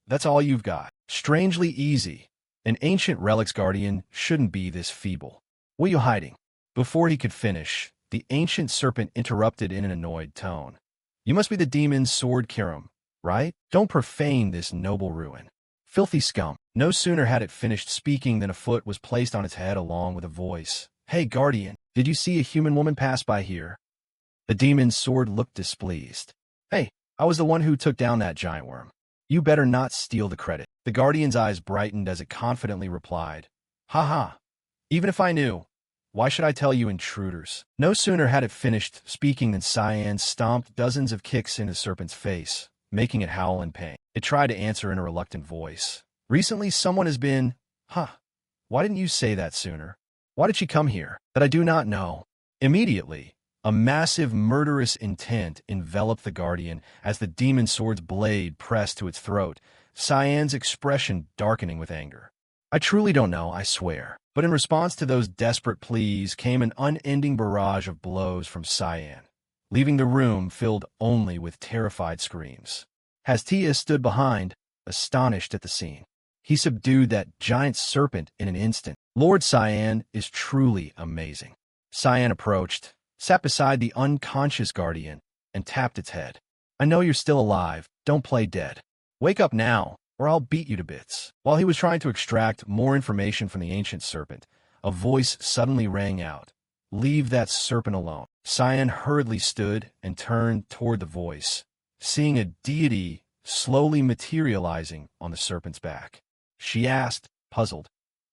That's all you've got? Strangely easy. An ancient relic's guardian shouldn't be this feeble. What are you hiding? Before he could finish, the ancient serpent interrupted in an annoyed tone. You must be the demon's sword Hiram, right? Don't profane this noble ruin. Filthy scum. No sooner had it finished speaking than a foot was placed on its head along with a voice. Hey, guardian, did you see a human woman pass by here? The demon's sword looked displeased. Hey, I was the one who took down that giant worm. You better not steal the credit. The guardian's eyes brightened as it confidently replied, Ha ha, Even if I knew, why should I tell you intruders? No sooner had it finished speaking than Cyan stomped dozens of kicks into the serpent's face, making it howl in pain. It tried to answer in a reluctant voice. Recently someone has been, why didn't you say that sooner? Why did she come here? That I do not know. Immediately, a massive murderous intent enveloped the guardian as the demon sword's blade pressed to its throat, Cyan's expression darkening with anger. I truly don't know, I swear. But in response to those desperate pleas came an unending barrage of blows from Cyan, leaving the room filled only with terrified screams. Hastia stood behind, astonished at the scene. He subdued that giant serpent in an instant. Lord Cyan is truly amazing. Cyan approached, sat beside the unconscious guardian, and tapped its head. I know you're still alive. Don't play dead. Wake up now, or I'll beat you to bits. While he was trying to extract more information from the ancient serpent, a voice suddenly rang out. Leave that serpent alone. Cyan hurriedly stood and turned toward the voice, seeing a deity slowly materializing on the serpent's back. She asked, puzzled,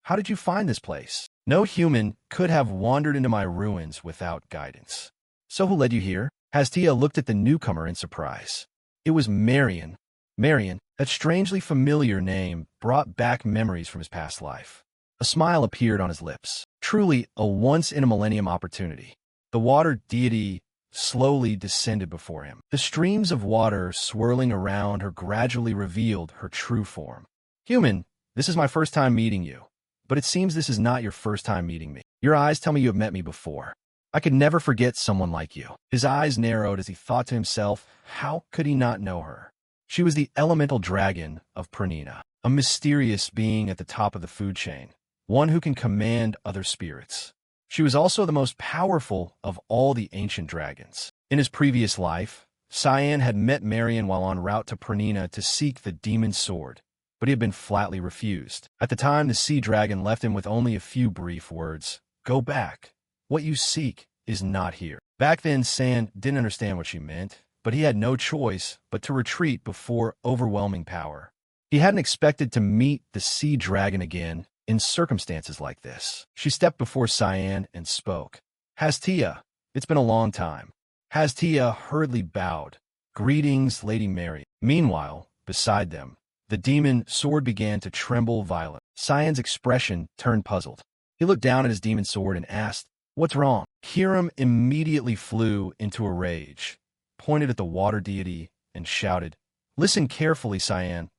how did you find this place? No human could have wandered into my ruins without guidance. So who led you here? Hastia looked at the newcomer in surprise. It was Marion. Marion, that strangely familiar name, brought back memories from his past life. A smile appeared on his lips. Truly a once-in-a-millennium opportunity. The water deity slowly descended before him. The streams of water swirling around her gradually revealed her true form. Human, this is my first time meeting you. But it seems this is not your first time meeting me. Your eyes tell me you have met me before. I could never forget someone like you. His eyes narrowed as he thought to himself, how could he not know her? She was the elemental dragon of Pernina, a mysterious being at the top of the food chain, one who can command other spirits. She was also the most powerful of all the ancient dragons. In his previous life, Cyan had met Marion while en route to Pernina to seek the demon sword, but he had been flatly refused. At the time, the sea dragon left him with only a few brief words. Go back. What you seek is not here. Back then, Cyan didn't understand what she meant, but he had no choice but to retreat before overwhelming power. He hadn't expected to meet the sea dragon again in circumstances like this. She stepped before Cyan and spoke. Hastia, it's been a long time. Hastia hurriedly bowed. Greetings, Lady Mary. Meanwhile, beside them, the demon sword began to tremble violently. Cyan's expression turned puzzled. He looked down at his demon sword and asked, what's wrong? Hiram immediately flew into a rage, pointed at the water deity, and shouted, listen carefully, Cyan.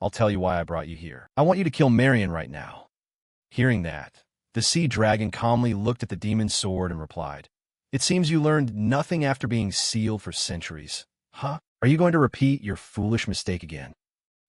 I'll tell you why I brought you here. I want you to kill Marion right now. Hearing that, the sea dragon calmly looked at the demon's sword and replied, it seems you learned nothing after being sealed for centuries. Huh? Are you going to repeat your foolish mistake again?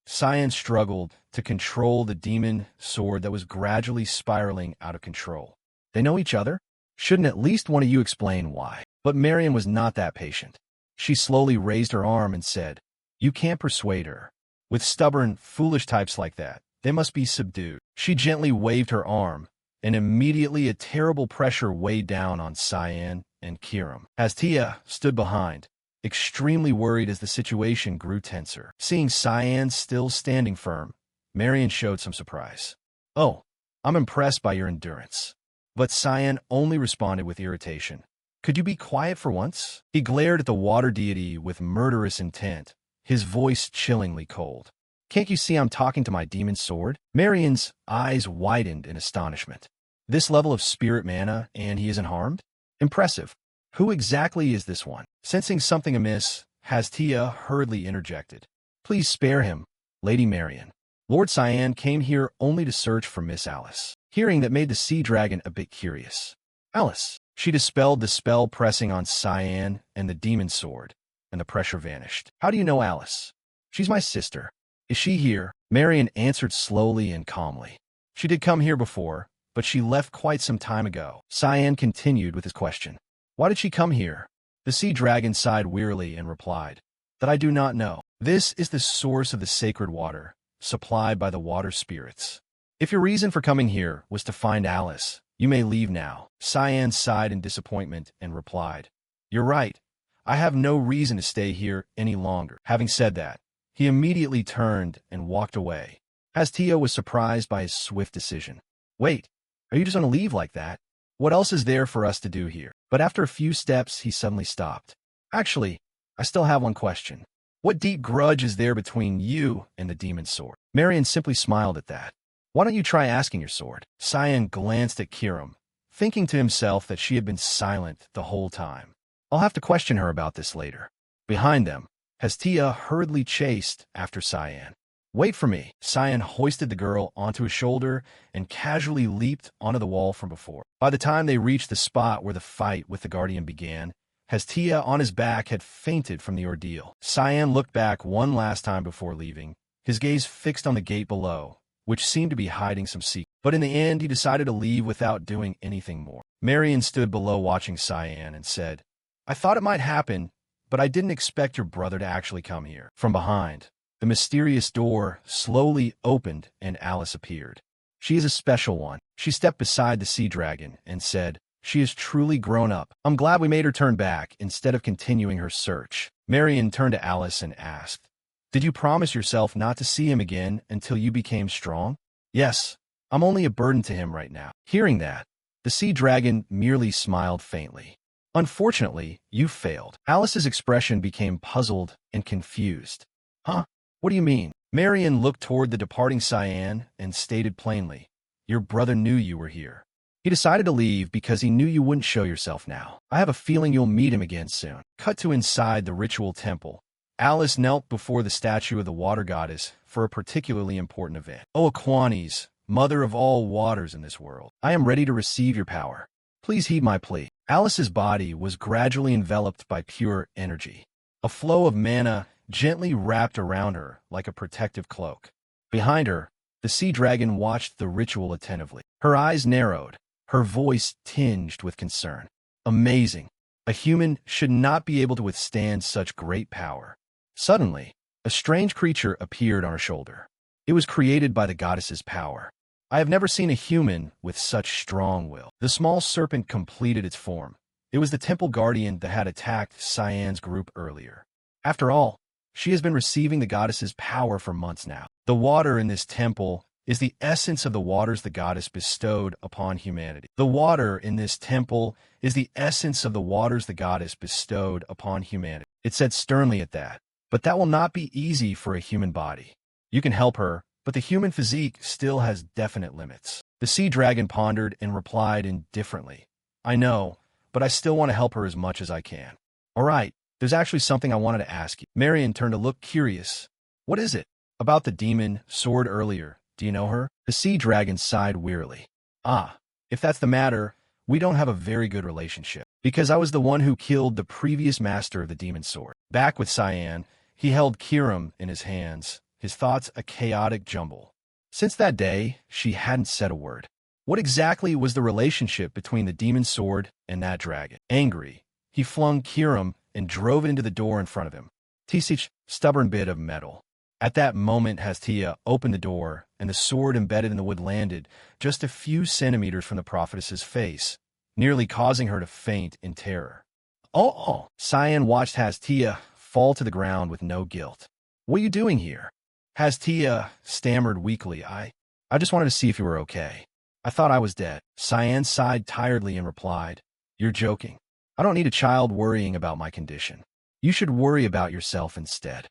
Cyan struggled to control the demon sword that was gradually spiraling out of control. They know each other? Shouldn't at least one of you explain why? But Marion was not that patient. She slowly raised her arm and said, you can't persuade her. With stubborn, foolish types like that, they must be subdued. She gently waved her arm, and immediately a terrible pressure weighed down on Cyan and Kiram. Hastia stood behind, extremely worried as the situation grew tenser. Seeing Cyan still standing firm, Marion showed some surprise. Oh, I'm impressed by your endurance. But Cyan only responded with irritation. Could you be quiet for once? He glared at the water deity with murderous intent, his voice chillingly cold. Can't you see I'm talking to my demon sword? Marion's eyes widened in astonishment. This level of spirit mana, and he isn't harmed? Impressive. Who exactly is this one? Sensing something amiss, Hastia hurriedly interjected. Please spare him, Lady Marion. Lord Cyan came here only to search for Miss Alice. Hearing that made the sea dragon a bit curious. Alice. She dispelled the spell pressing on Cyan and the demon sword, and the pressure vanished. How do you know Alice? She's my sister. Is she here? Marion answered slowly and calmly. She did come here before, but she left quite some time ago. Cyan continued with his question. Why did she come here? The sea dragon sighed wearily and replied, that I do not know. This is the source of the sacred water, supplied by the water spirits. If your reason for coming here was to find Alice, you may leave now. Cyan sighed in disappointment and replied, you're right. I have no reason to stay here any longer. Having said that, he immediately turned and walked away. Hastia was surprised by his swift decision. Wait, Are you just gonna leave like that? What else is there for us to do here? But after a few steps, he suddenly stopped. Actually, I still have one question. What deep grudge is there between you and the demon sword? Marion simply smiled at that. Why don't you try asking your sword? Cyan glanced at Kiram, thinking to himself that she had been silent the whole time. I'll have to question her about this later. Behind them, Hestia hurriedly chased after Cyan. Wait for me. Cyan hoisted the girl onto his shoulder and casually leaped onto the wall from before. By the time they reached the spot where the fight with the Guardian began, Hestia on his back had fainted from the ordeal. Cyan looked back one last time before leaving, his gaze fixed on the gate below, which seemed to be hiding some secret. But in the end, he decided to leave without doing anything more. Marion stood below watching Cyan and said, I thought it might happen, but I didn't expect your brother to actually come here. From behind, the mysterious door slowly opened and Alice appeared. She is a special one. She stepped beside the sea dragon and said, she is truly grown up. I'm glad we made her turn back instead of continuing her search. Marion turned to Alice and asked, did you promise yourself not to see him again until you became strong? Yes, I'm only a burden to him right now. Hearing that, the sea dragon merely smiled faintly. Unfortunately, you failed. Alice's expression became puzzled and confused. Huh? What do you mean? Marion looked toward the departing Cyan and stated plainly, your brother knew you were here. He decided to leave because he knew you wouldn't show yourself now. I have a feeling you'll meet him again soon. Cut to inside the ritual temple. Alice knelt before the statue of the water goddess for a particularly important event. O Aquanes, mother of all waters in this world, I am ready to receive your power. Please heed my plea. Alice's body was gradually enveloped by pure energy. A flow of mana gently wrapped around her like a protective cloak. Behind her, the sea dragon watched the ritual attentively. Her eyes narrowed, her voice tinged with concern. Amazing. A human should not be able to withstand such great power. Suddenly, a strange creature appeared on her shoulder. It was created by the goddess's power. I have never seen a human with such strong will. The small serpent completed its form. It was the temple guardian that had attacked Cyan's group earlier. After all, she has been receiving the goddess's power for months now. The water in this temple is the essence of the waters the goddess bestowed upon humanity. The water in this temple is the essence of the waters the goddess bestowed upon humanity. It said sternly at that. But that will not be easy for a human body. You can help her, but the human physique still has definite limits. The sea dragon pondered and replied indifferently. I know, but I still want to help her as much as I can. All right, there's actually something I wanted to ask you. Marion turned to look curious. What is it? About the demon sword earlier. Do you know her? The sea dragon sighed wearily. Ah, if that's the matter, we don't have a very good relationship. Because I was the one who killed the previous master of the demon sword. Back with Cyan, he held Kiram in his hands, his thoughts a chaotic jumble. Since that day, she hadn't said a word. What exactly was the relationship between the demon sword and that dragon? Angry, he flung Kiram and drove it into the door in front of him. Tisich, stubborn bit of metal. At that moment, Hestia opened the door, and the sword embedded in the wood landed just a few centimeters from the prophetess's face, nearly causing her to faint in terror. Oh! Cyan watched Hestia fall to the ground with no guilt. What are you doing here? Hestia stammered weakly. I just wanted to see if you were okay. I thought I was dead. Cyan sighed tiredly and replied, you're joking. I don't need a child worrying about my condition. You should worry about yourself instead.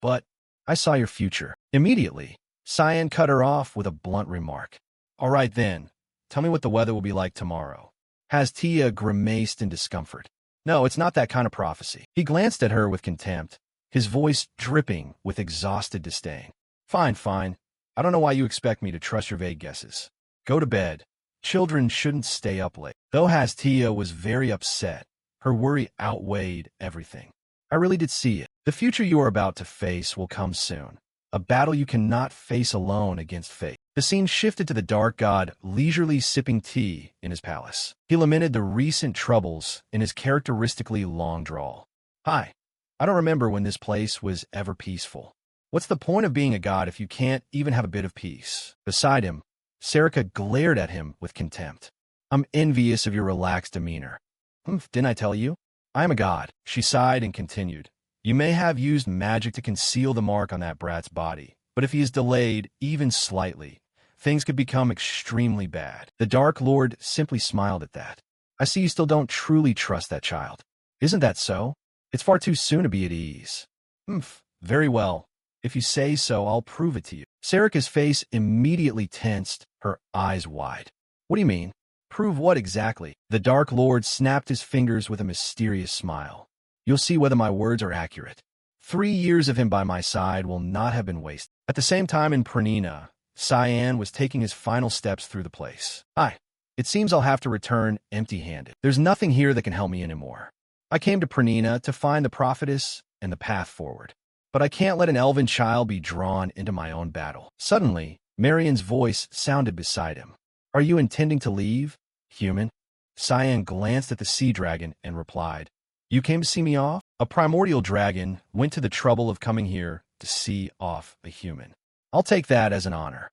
But I saw your future. Immediately, Cyan cut her off with a blunt remark. All right then, tell me what the weather will be like tomorrow. Hestia grimaced in discomfort. No, it's not that kind of prophecy. He glanced at her with contempt, his voice dripping with exhausted disdain. Fine. I don't know why you expect me to trust your vague guesses. Go to bed. Children shouldn't stay up late. Though Hestia was very upset, her worry outweighed everything. I really did see it. The future you are about to face will come soon. A battle you cannot face alone against fate. The scene shifted to the dark god leisurely sipping tea in his palace. He lamented the recent troubles in his characteristically long drawl. Hi. I don't remember when this place was ever peaceful. What's the point of being a god if you can't even have a bit of peace? Beside him, Serica glared at him with contempt. I'm envious of your relaxed demeanor. Didn't I tell you? I am a god. She sighed and continued. You may have used magic to conceal the mark on that brat's body, but if he is delayed even slightly, things could become extremely bad. The Dark Lord simply smiled at that. I see you still don't truly trust that child. Isn't that so? It's far too soon to be at ease. Very well. If you say so, I'll prove it to you. Sarika's face immediately tensed, her eyes wide. What do you mean? Prove what exactly? The Dark Lord snapped his fingers with a mysterious smile. You'll see whether my words are accurate. 3 years of him by my side will not have been wasted. At the same time in Pranina, Cyan was taking his final steps through the place. It seems I'll have to return empty-handed. There's nothing here that can help me anymore. I came to Pranina to find the prophetess and the path forward. But I can't let an elven child be drawn into my own battle. Suddenly, Marion's voice sounded beside him. Are you intending to leave, human? Cyan glanced at the sea dragon and replied, You came to see me off? A primordial dragon went to the trouble of coming here to see off a human. I'll take that as an honor.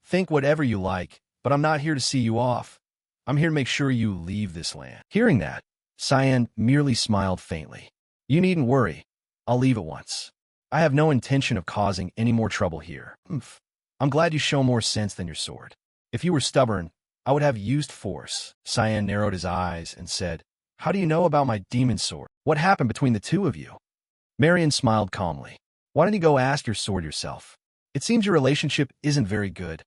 Think whatever you like, but I'm not here to see you off. I'm here to make sure you leave this land. Hearing that, Cyan merely smiled faintly. You needn't worry. I'll leave at once. I have no intention of causing any more trouble here. I'm glad you show more sense than your sword. If you were stubborn, I would have used force. Cyan narrowed his eyes and said, How do you know about my demon sword? What happened between the two of you? Marion smiled calmly. Why don't you go ask your sword yourself? It seems your relationship isn't very good.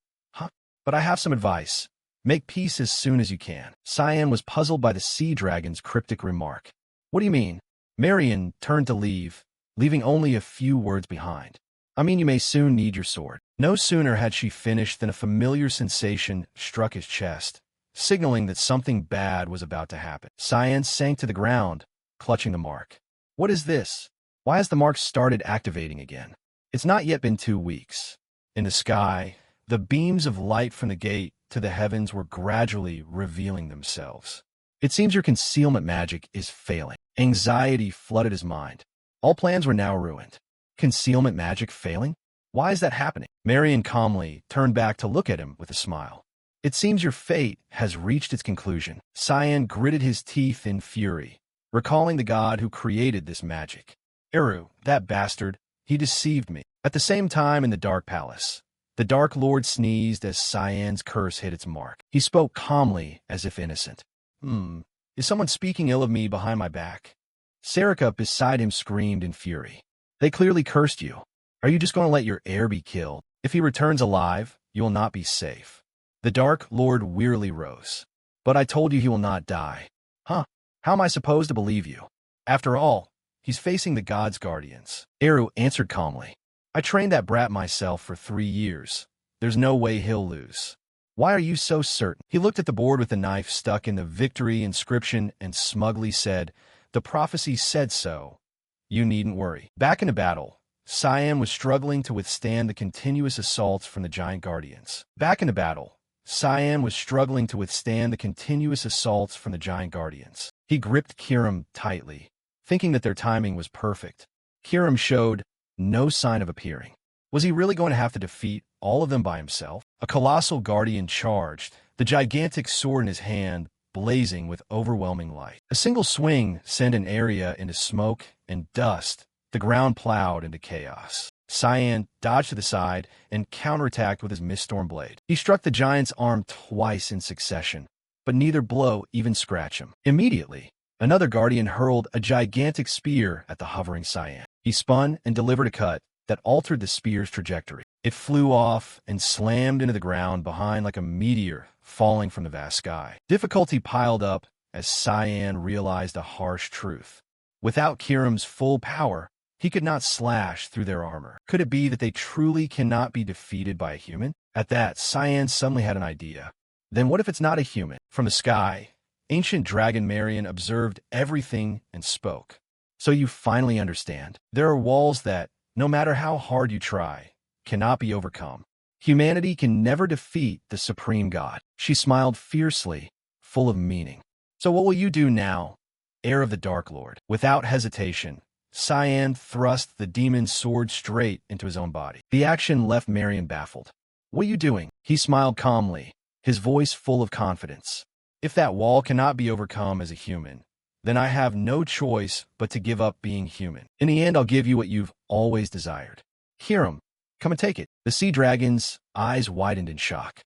But I have some advice. Make peace as soon as you can. Cyan was puzzled by the sea dragon's cryptic remark. What do you mean? Marion turned to leave, leaving only a few words behind. I mean, you may soon need your sword. No sooner had she finished than a familiar sensation struck his chest, signaling that something bad was about to happen. Cyan sank to the ground, clutching the mark. What is this? Why has the mark started activating again? It's not yet been 2 weeks. In the sky, the beams of light from the gate to the heavens were gradually revealing themselves. It seems your concealment magic is failing. Anxiety flooded his mind. All plans were now ruined. Concealment magic failing? Why is that happening? Marion calmly turned back to look at him with a smile. It seems your fate has reached its conclusion. Cyan gritted his teeth in fury, recalling the god who created this magic. Eru, that bastard, he deceived me. At the same time in the Dark Palace, the Dark Lord sneezed as Cyan's curse hit its mark. He spoke calmly, as if innocent. Is someone speaking ill of me behind my back? Sarika beside him screamed in fury. They clearly cursed you. Are you just going to let your heir be killed? If he returns alive, you will not be safe. The Dark Lord wearily rose. But I told you he will not die. How am I supposed to believe you? After all, he's facing the god's guardians. Eru answered calmly. I trained that brat myself for 3 years. There's no way he'll lose. Why are you so certain? He looked at the board with the knife stuck in the victory inscription and smugly said, The prophecy said so. You needn't worry. Back in the battle, Cyan was struggling to withstand the continuous assaults from the giant guardians. He gripped Kiram tightly, thinking that their timing was perfect. Kiram showed no sign of appearing. Was he really going to have to defeat all of them by himself? A colossal guardian charged, the gigantic sword in his hand blazing with overwhelming light. A single swing sent an area into smoke and dust. The ground plowed into chaos. Cyan dodged to the side and counterattacked with his Miststorm blade. He struck the giant's arm twice in succession, but neither blow even scratched him. Immediately, another guardian hurled a gigantic spear at the hovering Cyan. He spun and delivered a cut that altered the spear's trajectory. It flew off and slammed into the ground behind like a meteor falling from the vast sky. Difficulty piled up as Cyan realized a harsh truth. Without Kiram's full power, he could not slash through their armor. Could it be that they truly cannot be defeated by a human? At that, Cyan suddenly had an idea. Then what if it's not a human? From the sky, ancient dragon Marion observed everything and spoke. So you finally understand. There are walls that, no matter how hard you try, cannot be overcome. Humanity can never defeat the supreme god. She smiled fiercely, full of meaning. So what will you do now, heir of the Dark Lord? Without hesitation, Cyan thrust the demon's sword straight into his own body. The action left Marion baffled. What are you doing? He smiled calmly, his voice full of confidence. If that wall cannot be overcome as a human, then I have no choice but to give up being human. In the end, I'll give you what you've always desired. Kiram, Come and take it. The sea dragon's eyes widened in shock.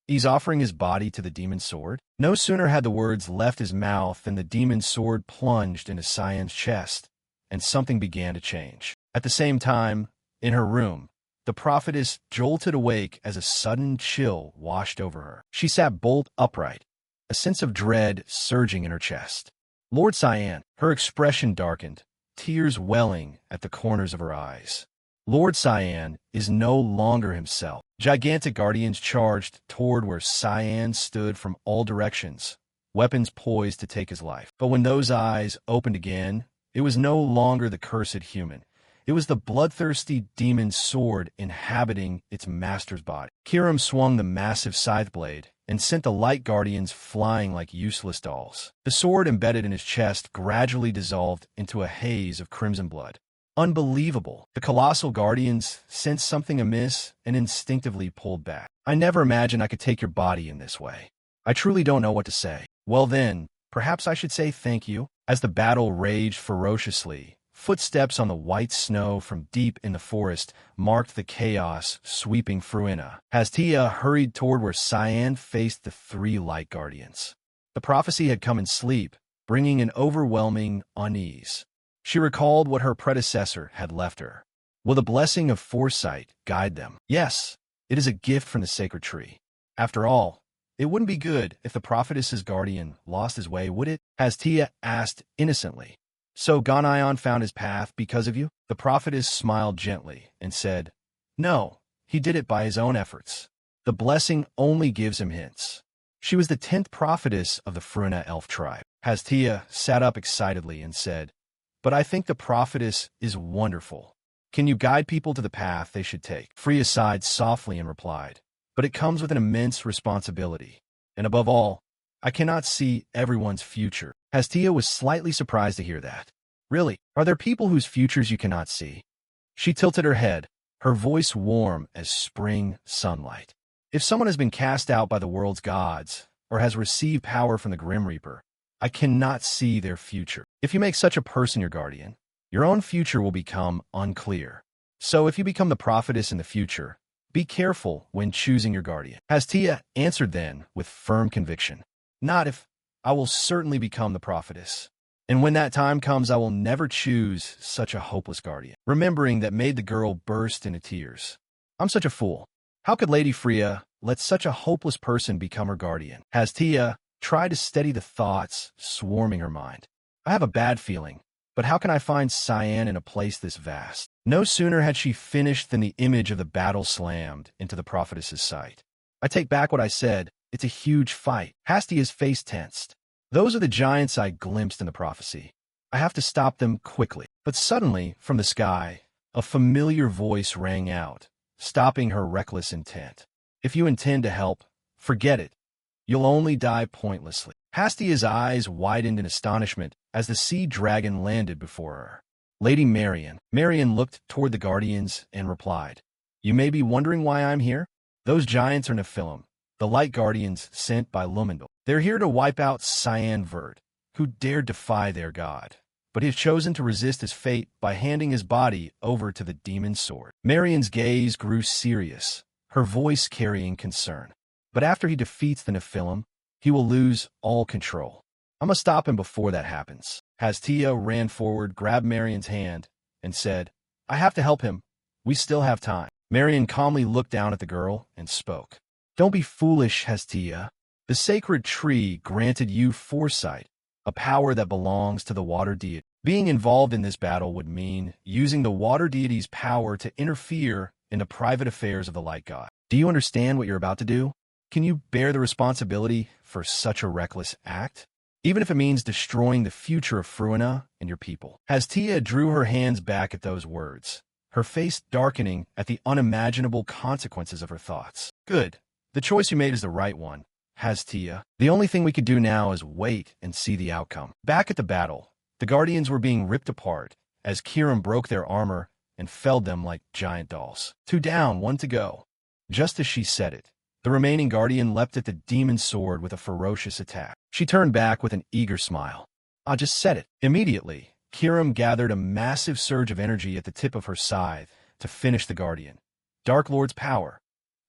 He's offering his body to the demon's sword? No sooner had the words left his mouth than the demon's sword plunged into Cyan's chest, and something began to change. At the same time, in her room, the prophetess jolted awake as a sudden chill washed over her. She sat bolt upright, a sense of dread surging in her chest. Lord Cyan, her expression darkened, tears welling at the corners of her eyes. Lord Cyan is no longer himself. Gigantic guardians charged toward where Cyan stood from all directions, weapons poised to take his life. But when those eyes opened again, it was no longer the cursed human. It was the bloodthirsty demon's sword inhabiting its master's body. Kirim swung the massive scythe blade and sent the light guardians flying like useless dolls. The sword embedded in his chest gradually dissolved into a haze of crimson blood. Unbelievable. The colossal guardians sensed something amiss and instinctively pulled back. I never imagined I could take your body in this way. I truly don't know what to say. Well then, perhaps I should say thank you. As the battle raged ferociously, footsteps on the white snow from deep in the forest marked the chaos sweeping Fruina. Hastia hurried toward where Cyan faced the three light guardians. The prophecy had come in sleep, bringing an overwhelming unease. She recalled what her predecessor had left her. Will the blessing of foresight guide them? Yes, it is a gift from the sacred tree. After all, it wouldn't be good if the prophetess's guardian lost his way, would it? Hastia asked innocently. So Ganayon found his path because of you? The prophetess smiled gently and said, No, he did it by his own efforts. The blessing only gives him hints. She was the 10th prophetess of the Fruina elf tribe. Hastia sat up excitedly and said, But I think the prophetess is wonderful. Can you guide people to the path they should take? Freya sighed softly and replied, But it comes with an immense responsibility. And above all, I cannot see everyone's future. Hastia was slightly surprised to hear that. Really, are there people whose futures you cannot see? She tilted her head, her voice warm as spring sunlight. If someone has been cast out by the world's gods, or has received power from the Grim Reaper, I cannot see their future. If you make such a person your guardian, your own future will become unclear. So if you become the prophetess in the future, be careful when choosing your guardian. Hastia answered then with firm conviction. Not if. I will certainly become the prophetess. And when that time comes, I will never choose such a hopeless guardian. Remembering that made the girl burst into tears. I'm such a fool. How could Lady Freya let such a hopeless person become her guardian? Hastia tried to steady the thoughts swarming her mind. I have a bad feeling, but how can I find Cyan in a place this vast? No sooner had she finished than the image of the battle slammed into the prophetess's sight. I take back what I said. It's a huge fight. Hastia's face tensed. Those are the giants I glimpsed in the prophecy. I have to stop them quickly. But suddenly, from the sky, a familiar voice rang out, stopping her reckless intent. If you intend to help, forget it. You'll only die pointlessly. Hastia's eyes widened in astonishment as the sea dragon landed before her. Lady Marian. Marian looked toward the guardians and replied, You may be wondering why I'm here? Those giants are Nephilim, the light guardians sent by Lumendal. They're here to wipe out Cyan Vert, who dared defy their god. But he has chosen to resist his fate by handing his body over to the demon's sword. Marian's gaze grew serious, her voice carrying concern. But after he defeats the Nephilim, he will lose all control. I must stop him before that happens. Hastia ran forward, grabbed Marian's hand, and said, I have to help him. We still have time. Marian calmly looked down at the girl and spoke. Don't be foolish, Hastia. The sacred tree granted you foresight, a power that belongs to the water deity. Being involved in this battle would mean using the water deity's power to interfere in the private affairs of the light god. Do you understand what you're about to do? Can you bear the responsibility for such a reckless act? Even if it means destroying the future of Fruina and your people. Hastia drew her hands back at those words, her face darkening at the unimaginable consequences of her thoughts. Good. The choice you made is the right one, Hastia. The only thing we could do now is wait and see the outcome. Back at the battle, the Guardians were being ripped apart as Kirim broke their armor and felled them like giant dolls. 2 down, 1 to go. Just as she said it, the remaining Guardian leapt at the demon's sword with a ferocious attack. She turned back with an eager smile. I just said it. Immediately, Kirim gathered a massive surge of energy at the tip of her scythe to finish the Guardian. Dark Lord's power.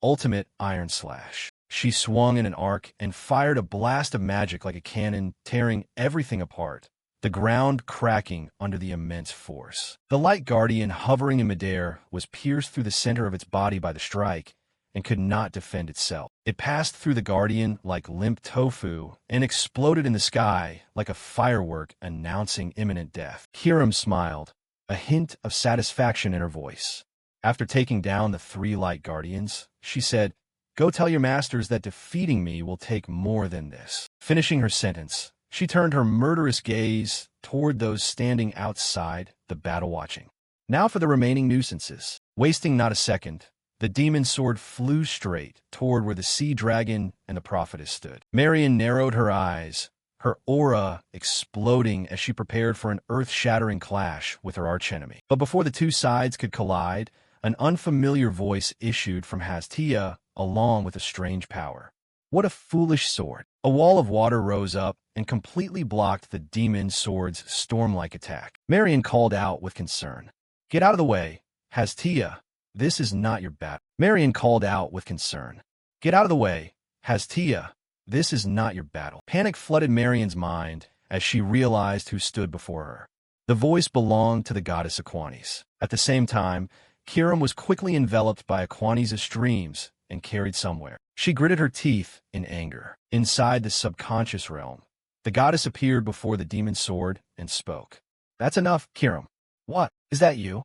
Ultimate Iron Slash. She swung in an arc and fired a blast of magic like a cannon, tearing everything apart, the ground cracking under the immense force. The Light Guardian, hovering in midair, was pierced through the center of its body by the strike and could not defend itself. It passed through the Guardian like limp tofu and exploded in the sky like a firework announcing imminent death. Kiram smiled, a hint of satisfaction in her voice. After taking down the 3 Light Guardians, she said, "Go tell your masters that defeating me will take more than this." Finishing her sentence, she turned her murderous gaze toward those standing outside the battle watching. Now for the remaining nuisances. Wasting not a second, the demon sword flew straight toward where the sea dragon and the prophetess stood. Marion narrowed her eyes, her aura exploding as she prepared for an earth-shattering clash with her archenemy. But before the two sides could collide, an unfamiliar voice issued from Hastia, along with a strange power. What a foolish sword! A wall of water rose up and completely blocked the demon sword's storm-like attack. Marion called out with concern. "Get out of the way, Hastia. This is not your battle." Marion called out with concern. "Get out of the way, Hastia. This is not your battle." Panic flooded Marion's mind as she realized who stood before her. The voice belonged to the goddess Aquanis. At the same time, Kiram was quickly enveloped by Aquanis' streams and carried somewhere. She gritted her teeth in anger. Inside the subconscious realm, the goddess appeared before the demon sword and spoke. "That's enough, Kiram." "What? Is that you?"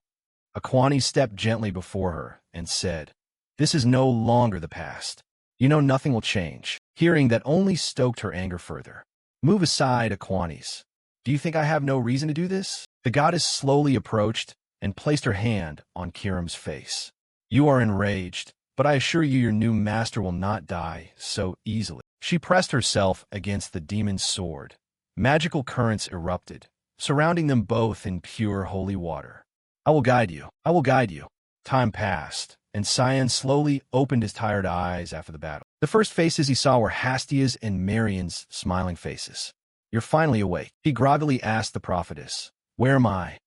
Aquani stepped gently before her and said, "This is no longer the past. You know nothing will change." Hearing that only stoked her anger further. "Move aside, Aquanis. Do you think I have no reason to do this?" The goddess slowly approached and placed her hand on Kiram's face. "You are enraged, but I assure you your new master will not die so easily." She pressed herself against the demon's sword. Magical currents erupted, surrounding them both in pure holy water. "I will guide you. I will guide you." Time passed, and Cyan slowly opened his tired eyes after the battle. The first faces he saw were Hastia's and Marion's smiling faces. "You're finally awake," he groggily asked the prophetess. "Where am I?"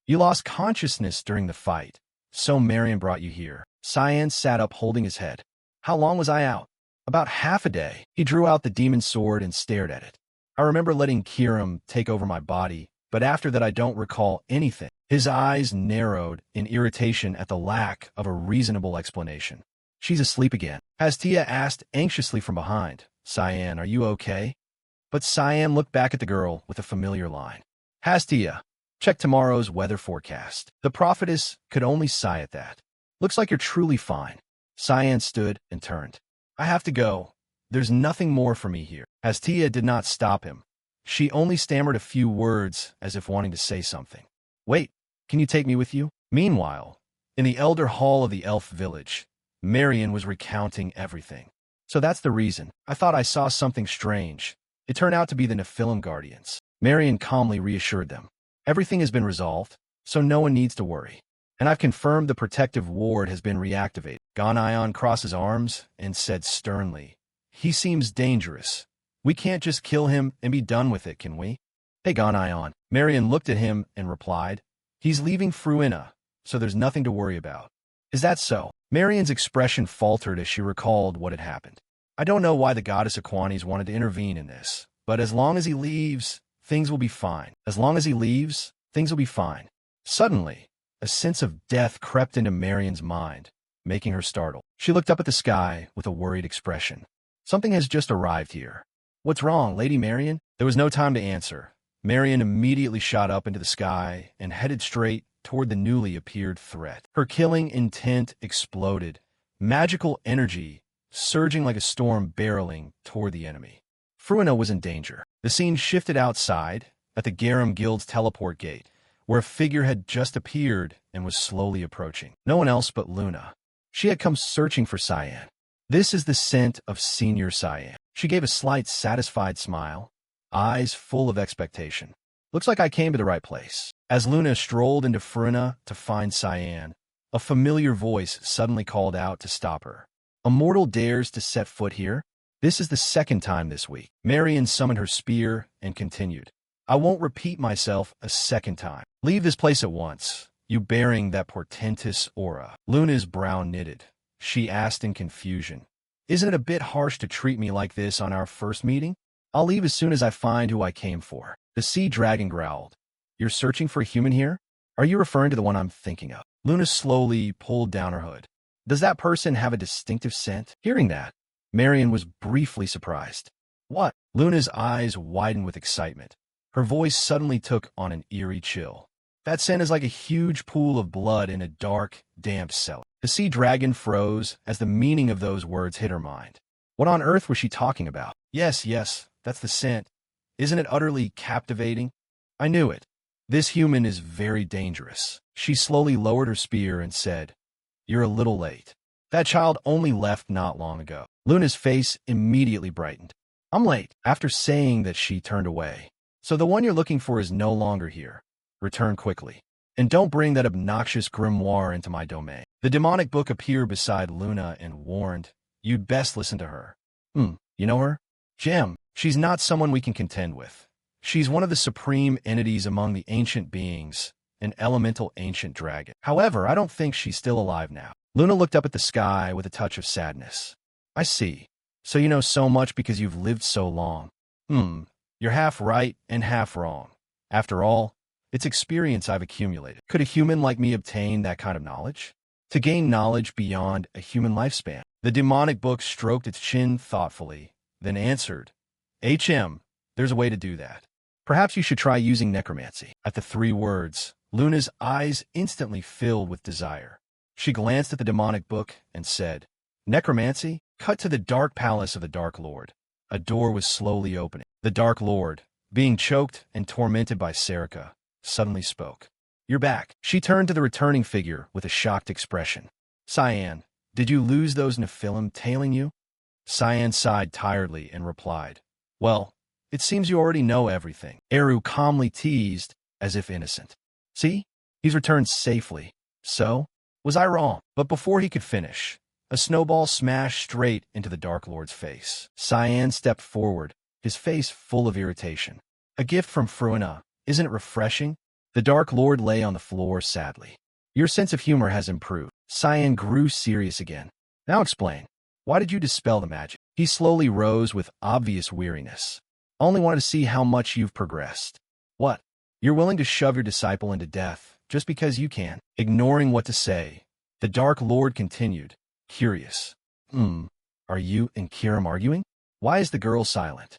"You lost consciousness during the fight, so Marion brought you here." Cyan sat up holding his head. "How long was I out?" "About half a day." He drew out the demon sword and stared at it. "I remember letting Kiram take over my body, but after that I don't recall anything." His eyes narrowed in irritation at the lack of a reasonable explanation. "She's asleep again," Hastia asked anxiously from behind. "Cyan, are you okay?" But Cyan looked back at the girl with a familiar line. "Hastia, check tomorrow's weather forecast." The prophetess could only sigh at that. "Looks like you're truly fine." Cyan stood and turned. "I have to go. There's nothing more for me here." Hastia did not stop him. She only stammered a few words as if wanting to say something. "Wait, can you take me with you?" Meanwhile, in the elder hall of the elf village, Marion was recounting everything. "So that's the reason. I thought I saw something strange. It turned out to be the Nephilim Guardians." Marion calmly reassured them. "Everything has been resolved, so no one needs to worry. And I've confirmed the protective ward has been reactivated." Ganayon crossed his arms and said sternly, "He seems dangerous. We can't just kill him and be done with it, can we?" "Hey, Ganayon." Marion looked at him and replied, "He's leaving Fruina, so there's nothing to worry about." "Is that so?" Marion's expression faltered as she recalled what had happened. "I don't know why the goddess Aquanis wanted to intervene in this, but as long as he leaves, things will be fine. As long as he leaves, things will be fine." Suddenly, a sense of death crept into Marion's mind, making her startled. She looked up at the sky with a worried expression. "Something has just arrived here." "What's wrong, Lady Marion?" There was no time to answer. Marion immediately shot up into the sky and headed straight toward the newly appeared threat. Her killing intent exploded, magical energy surging like a storm barreling toward the enemy. Fruina was in danger. The scene shifted outside, at the Garum Guild's teleport gate, where a figure had just appeared and was slowly approaching. No one else but Luna. She had come searching for Cyan. "This is the scent of Senior Cyan." She gave a slight satisfied smile, eyes full of expectation. "Looks like I came to the right place." As Luna strolled into Fruina to find Cyan, a familiar voice suddenly called out to stop her. "A mortal dares to set foot here? This is the second time this week." Marion summoned her spear and continued. "I won't repeat myself a second time. Leave this place at once, You bearing that portentous aura. Luna's brow knitted. She asked in confusion. Isn't it a bit harsh to treat me like this on our first meeting? I'll leave as soon as I find who I came for. The sea dragon growled. You're searching for a human here? Are you referring to the one I'm thinking of? Luna slowly pulled down her hood. Does that person have a distinctive scent? Hearing that, Marion was briefly surprised. What? Luna's eyes widened with excitement. Her voice suddenly took on an eerie chill. That scent is like a huge pool of blood in a dark, damp cellar. The sea dragon froze as the meaning of those words hit her mind. What on earth was she talking about? Yes, that's the scent. Isn't it utterly captivating? I knew it. This human is very dangerous. She slowly lowered her spear and said, You're a little late. That child only left not long ago. Luna's face immediately brightened. I'm late. After saying that, she turned away. So the one you're looking for is no longer here. Return quickly. And don't bring that obnoxious grimoire into my domain. The demonic book appeared beside Luna and warned, You'd best listen to her. You know her? Gem. She's not someone we can contend with. She's one of the supreme entities among the ancient beings, an elemental ancient dragon. However, I don't think she's still alive now. Luna looked up at the sky with a touch of sadness. I see. So you know so much because you've lived so long. You're half right and half wrong. After all, it's experience I've accumulated. Could a human like me obtain that kind of knowledge? To gain knowledge beyond a human lifespan? The demonic book stroked its chin thoughtfully, then answered, there's a way to do that. Perhaps you should try using necromancy. At the 3 words, Luna's eyes instantly filled with desire. She glanced at the demonic book and said, Necromancy? Cut to the dark palace of the Dark Lord. A door was slowly opening. The Dark Lord, being choked and tormented by Serica, suddenly spoke. You're back. She turned to the returning figure with a shocked expression. Cyan, did you lose those Nephilim tailing you? Cyan sighed tiredly and replied, Well, it seems you already know everything. Eru calmly teased, as if innocent. See? He's returned safely. So? Was I wrong? But before he could finish, a snowball smashed straight into the Dark Lord's face. Cyan stepped forward, his face full of irritation. A gift from Fruina, isn't it refreshing? The Dark Lord lay on the floor sadly. Your sense of humor has improved. Cyan grew serious again. Now explain. Why did you dispel the magic? He slowly rose with obvious weariness. Only wanted to see how much you've progressed. What? You're willing to shove your disciple into death just because you can? Ignoring what to say, the Dark Lord continued, curious. Are you and Kiram arguing? Why is the girl silent?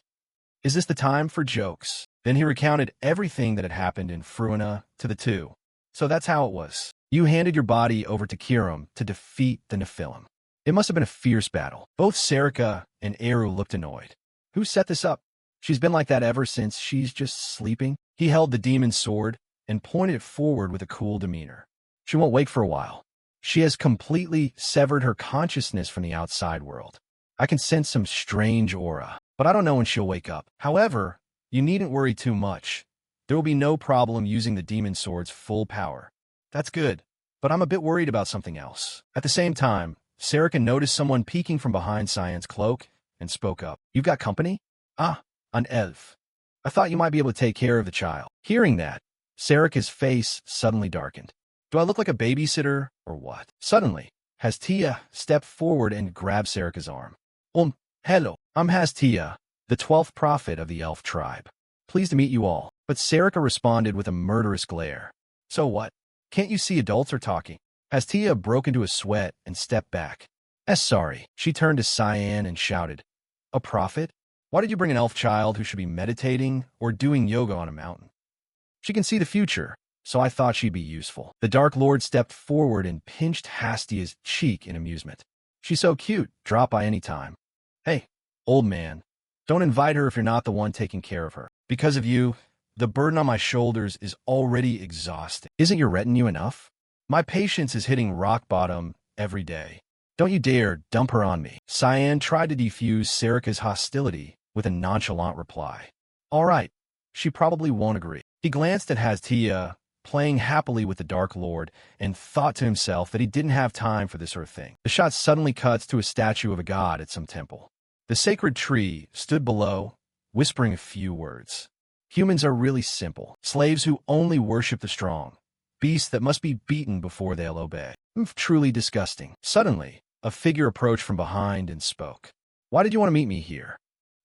Is this the time for jokes? Then he recounted everything that had happened in Fruina to the 2. So that's how it was. You handed your body over to Kiram to defeat the Nephilim. It must have been a fierce battle. Both Serica and Eru looked annoyed. Who set this up? She's been like that ever since she's just sleeping. He held the demon's sword and pointed it forward with a cool demeanor. She won't wake for a while. She has completely severed her consciousness from the outside world. I can sense some strange aura, but I don't know when she'll wake up. However, you needn't worry too much. There will be no problem using the demon sword's full power. That's good, but I'm a bit worried about something else. At the same time, Serica noticed someone peeking from behind Cyan's cloak and spoke up. You've got company? Ah, an elf. I thought you might be able to take care of the child. Hearing that, Serica's face suddenly darkened. Do I look like a babysitter or what? Suddenly, Hastia stepped forward and grabbed Serica's arm. Hello, I'm Hastia, the 12th prophet of the elf tribe. Pleased to meet you all. But Serica responded with a murderous glare. So what? Can't you see adults are talking? Hastia broke into a sweat and stepped back. Sorry. She turned to Cyan and shouted, A prophet? Why did you bring an elf child who should be meditating or doing yoga on a mountain? She can see the future, so I thought she'd be useful. The Dark Lord stepped forward and pinched Hastia's cheek in amusement. She's so cute, drop by any time. Hey, old man, don't invite her if you're not the one taking care of her. Because of you, the burden on my shoulders is already exhausting. Isn't your retinue enough? My patience is hitting rock bottom every day. Don't you dare dump her on me. Cyan tried to defuse Serica's hostility with a nonchalant reply. All right, she probably won't agree. He glanced at Hastia, playing happily with the Dark Lord, and thought to himself that he didn't have time for this sort of thing. The shot suddenly cuts to a statue of a god at some temple. The sacred tree stood below, whispering a few words. Humans are really simple, slaves who only worship the strong. beasts that must be beaten before they'll obey. Truly disgusting. Suddenly, a figure approached from behind and spoke. Why did you want to meet me here?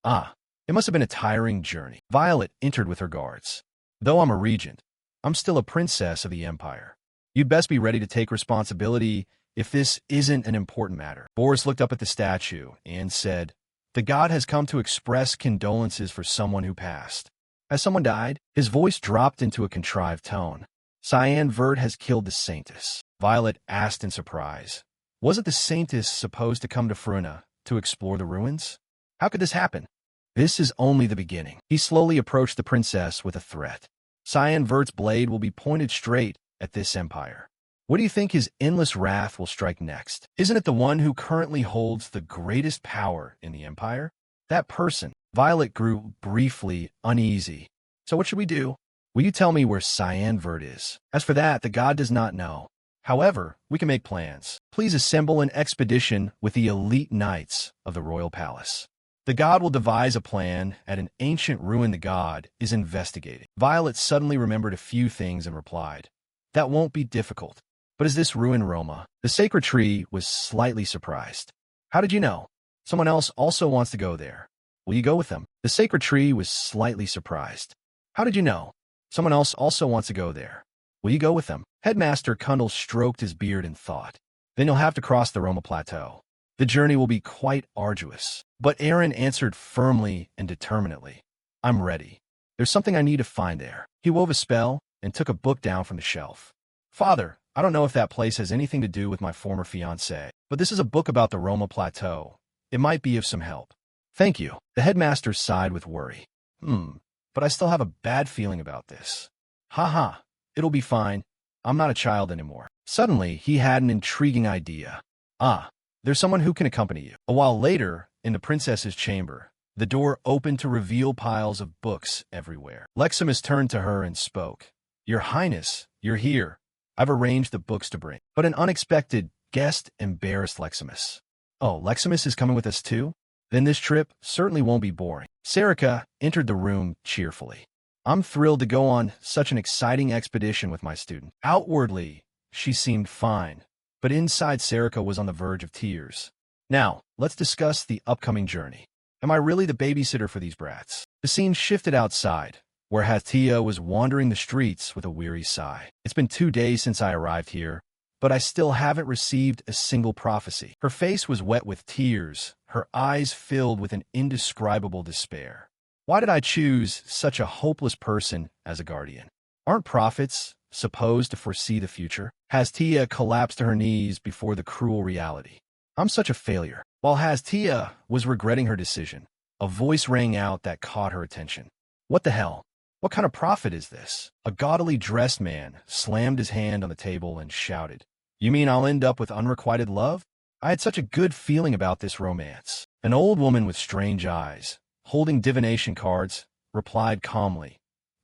Ah, it must have been a tiring journey. Violet entered with her guards. Though I'm a regent, I'm still a princess of the empire. You'd best be ready to take responsibility if this isn't an important matter. Boris looked up at the statue and said, the god has come to express condolences for someone who passed. Has someone died? His voice dropped into a contrived tone. Cyan Vert has killed the Saintess. Violet asked in surprise. Wasn't the Saintess supposed to come to Fruna to explore the ruins? How could this happen? This is only the beginning. He slowly approached the princess with a threat. Cyan Vert's blade will be pointed straight at this empire. What do you think his endless wrath will strike next? Isn't it the one who currently holds the greatest power in the empire? That person. Violet grew briefly uneasy. So what should we do? Will you tell me where Cyan Vert is? As for that, the god does not know. However, we can make plans. Please assemble an expedition with the elite knights of the royal palace. The god will devise a plan at an ancient ruin the god is investigating. Violet suddenly remembered a few things and replied, that won't be difficult. But is this ruin Roma? The sacred tree was slightly surprised. How did you know? Someone else also wants to go there. Will you go with them? The sacred tree was slightly surprised. How did you know? Someone else also wants to go there. Will you go with them? Headmaster Kundal stroked his beard and thought. Then you'll have to cross the Roma Plateau. The journey will be quite arduous. But Aaron answered firmly and determinedly. I'm ready. There's something I need to find there. He wove a spell and took a book down from the shelf. Father, I don't know if that place has anything to do with my former fiancée, but this is a book about the Roma Plateau. It might be of some help. Thank you. The headmaster sighed with worry. But I still have a bad feeling about this. Ha. It'll be fine. I'm not a child anymore. Suddenly, he had an intriguing idea. There's someone who can accompany you. A while later, in the princess's chamber, the door opened to reveal piles of books everywhere. Leximus turned to her and spoke. Your Highness, you're here. I've arranged the books to bring. But an unexpected guest embarrassed Leximus. Oh, Leximus is coming with us too? Then this trip certainly won't be boring. Serica entered the room cheerfully. I'm thrilled to go on such an exciting expedition with my student. Outwardly, she seemed fine, but inside Serica was on the verge of tears. Now, let's discuss the upcoming journey. Am I really the babysitter for these brats? The scene shifted outside, where Hatia was wandering the streets with a weary sigh. It's been 2 days since I arrived here, but I still haven't received a single prophecy. Her face was wet with tears, her eyes filled with an indescribable despair. Why did I choose such a hopeless person as a guardian? Aren't prophets supposed to foresee the future? Hastia collapsed to her knees before the cruel reality. I'm such a failure. While Hastia was regretting her decision, a voice rang out that caught her attention. What the hell? What kind of prophet is this? A gaudily dressed man slammed his hand on the table and shouted, You mean I'll end up with unrequited love? I had such a good feeling about this romance. An old woman with strange eyes, holding divination cards, replied calmly,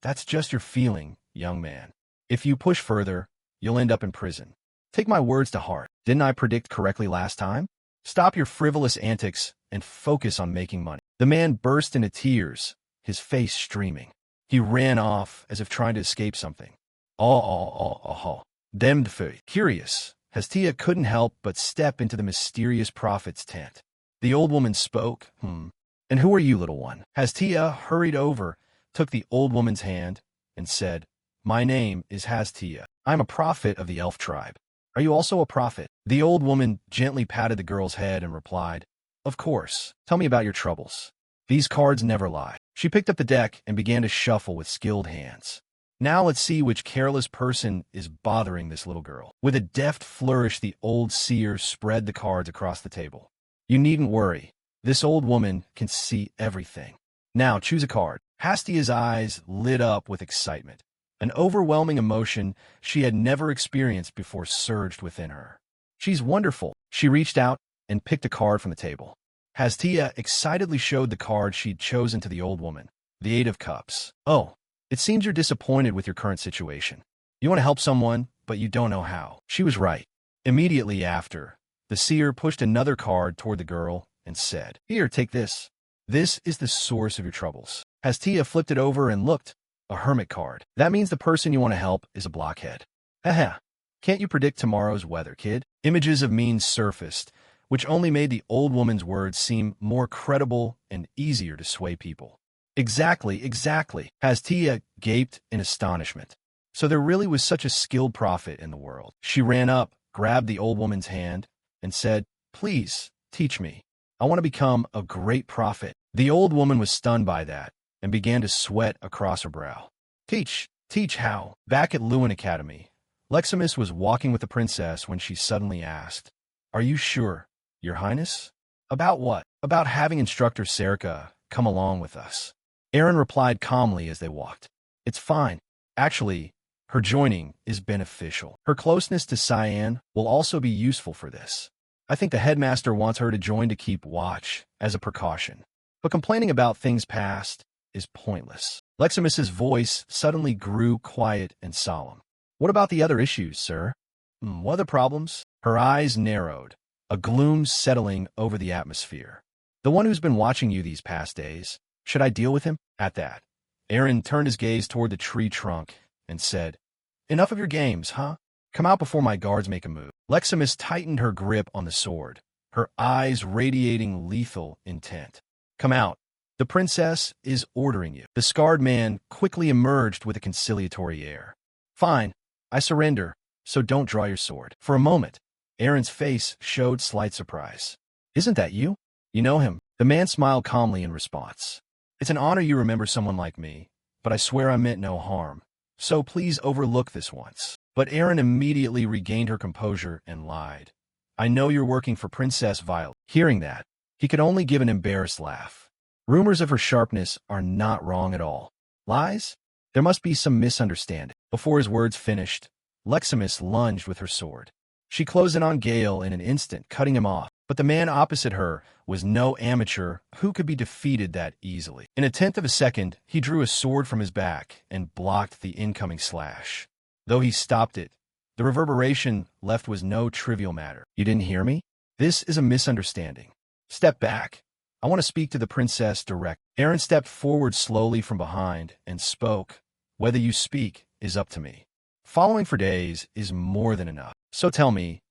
That's just your feeling, young man. If you push further, you'll end up in prison. Take my words to heart. Didn't I predict correctly last time? Stop your frivolous antics and focus on making money. The man burst into tears, his face streaming. He ran off as if trying to escape something. Demmed food. Curious, Hestia couldn't help but step into the mysterious prophet's tent. The old woman spoke, And who are you, little one? Hastia hurried over, took the old woman's hand, and said, My name is Hastia. I'm a prophet of the elf tribe. Are you also a prophet? The old woman gently patted the girl's head and replied, Of course. Tell me about your troubles. These cards never lie. She picked up the deck and began to shuffle with skilled hands. Now let's see which careless person is bothering this little girl. With a deft flourish, the old seer spread the cards across the table. You needn't worry. This old woman can see everything. Now choose a card. Hastia's eyes lit up with excitement. An overwhelming emotion she had never experienced before surged within her. She's wonderful. She reached out and picked a card from the table. Hastia excitedly showed the card she'd chosen to the old woman, the Eight of Cups. Oh, it seems you're disappointed with your current situation. You want to help someone, but you don't know how. She was right. Immediately after, the seer pushed another card toward the girl and said, Here, take this. This is the source of your troubles. Hastia flipped it over and looked. A hermit card. That means the person you want to help is a blockhead. Haha, can't you predict tomorrow's weather, kid? Images of means surfaced, which only made the old woman's words seem more credible and easier to sway people. Exactly, exactly, Hastia gaped in astonishment. So there really was such a skilled prophet in the world. She ran up, grabbed the old woman's hand, and said, "Please, teach me. I want to become a great prophet." The old woman was stunned by that and began to sweat across her brow. Teach how? Back at Lewin Academy, Leximus was walking with the princess when she suddenly asked, "Are you sure, Your Highness?" "About what?" "About having instructor Serica come along with us." Aaron replied calmly as they walked. "It's fine. Actually, her joining is beneficial. Her closeness to Cyan will also be useful for this. I think the headmaster wants her to join to keep watch as a precaution. But complaining about things past is pointless." Leximus's voice suddenly grew quiet and solemn. "What about the other issues, sir?" What other problems?" Her eyes narrowed, a gloom settling over the atmosphere. "The one who's been watching you these past days. Should I deal with him?" At that, Aaron turned his gaze toward the tree trunk and said, "Enough of your games, huh? Come out before my guards make a move." Leximus tightened her grip on the sword, her eyes radiating lethal intent. "Come out. The princess is ordering you." The scarred man quickly emerged with a conciliatory air. "Fine, I surrender, so don't draw your sword." For a moment, Aaron's face showed slight surprise. "Isn't that you? You know him?" The man smiled calmly in response. "It's an honor you remember someone like me, but I swear I meant no harm. So please overlook this once." But Aaron immediately regained her composure and lied. "I know you're working for Princess Violet." Hearing that, he could only give an embarrassed laugh. Rumors of her sharpness are not wrong at all. Lies? There must be some misunderstanding. Before his words finished, Leximus lunged with her sword. She closed in on Gale in an instant, cutting him off. But the man opposite her was no amateur who could be defeated that easily. In a tenth of a second, he drew a sword from his back and blocked the incoming slash. Though he stopped it, the reverberation left was no trivial matter. "You didn't hear me? This is a misunderstanding. Step back. I want to speak to the princess direct." Aaron stepped forward slowly from behind and spoke. "Whether you speak is up to me. Following for days is more than enough. So tell me,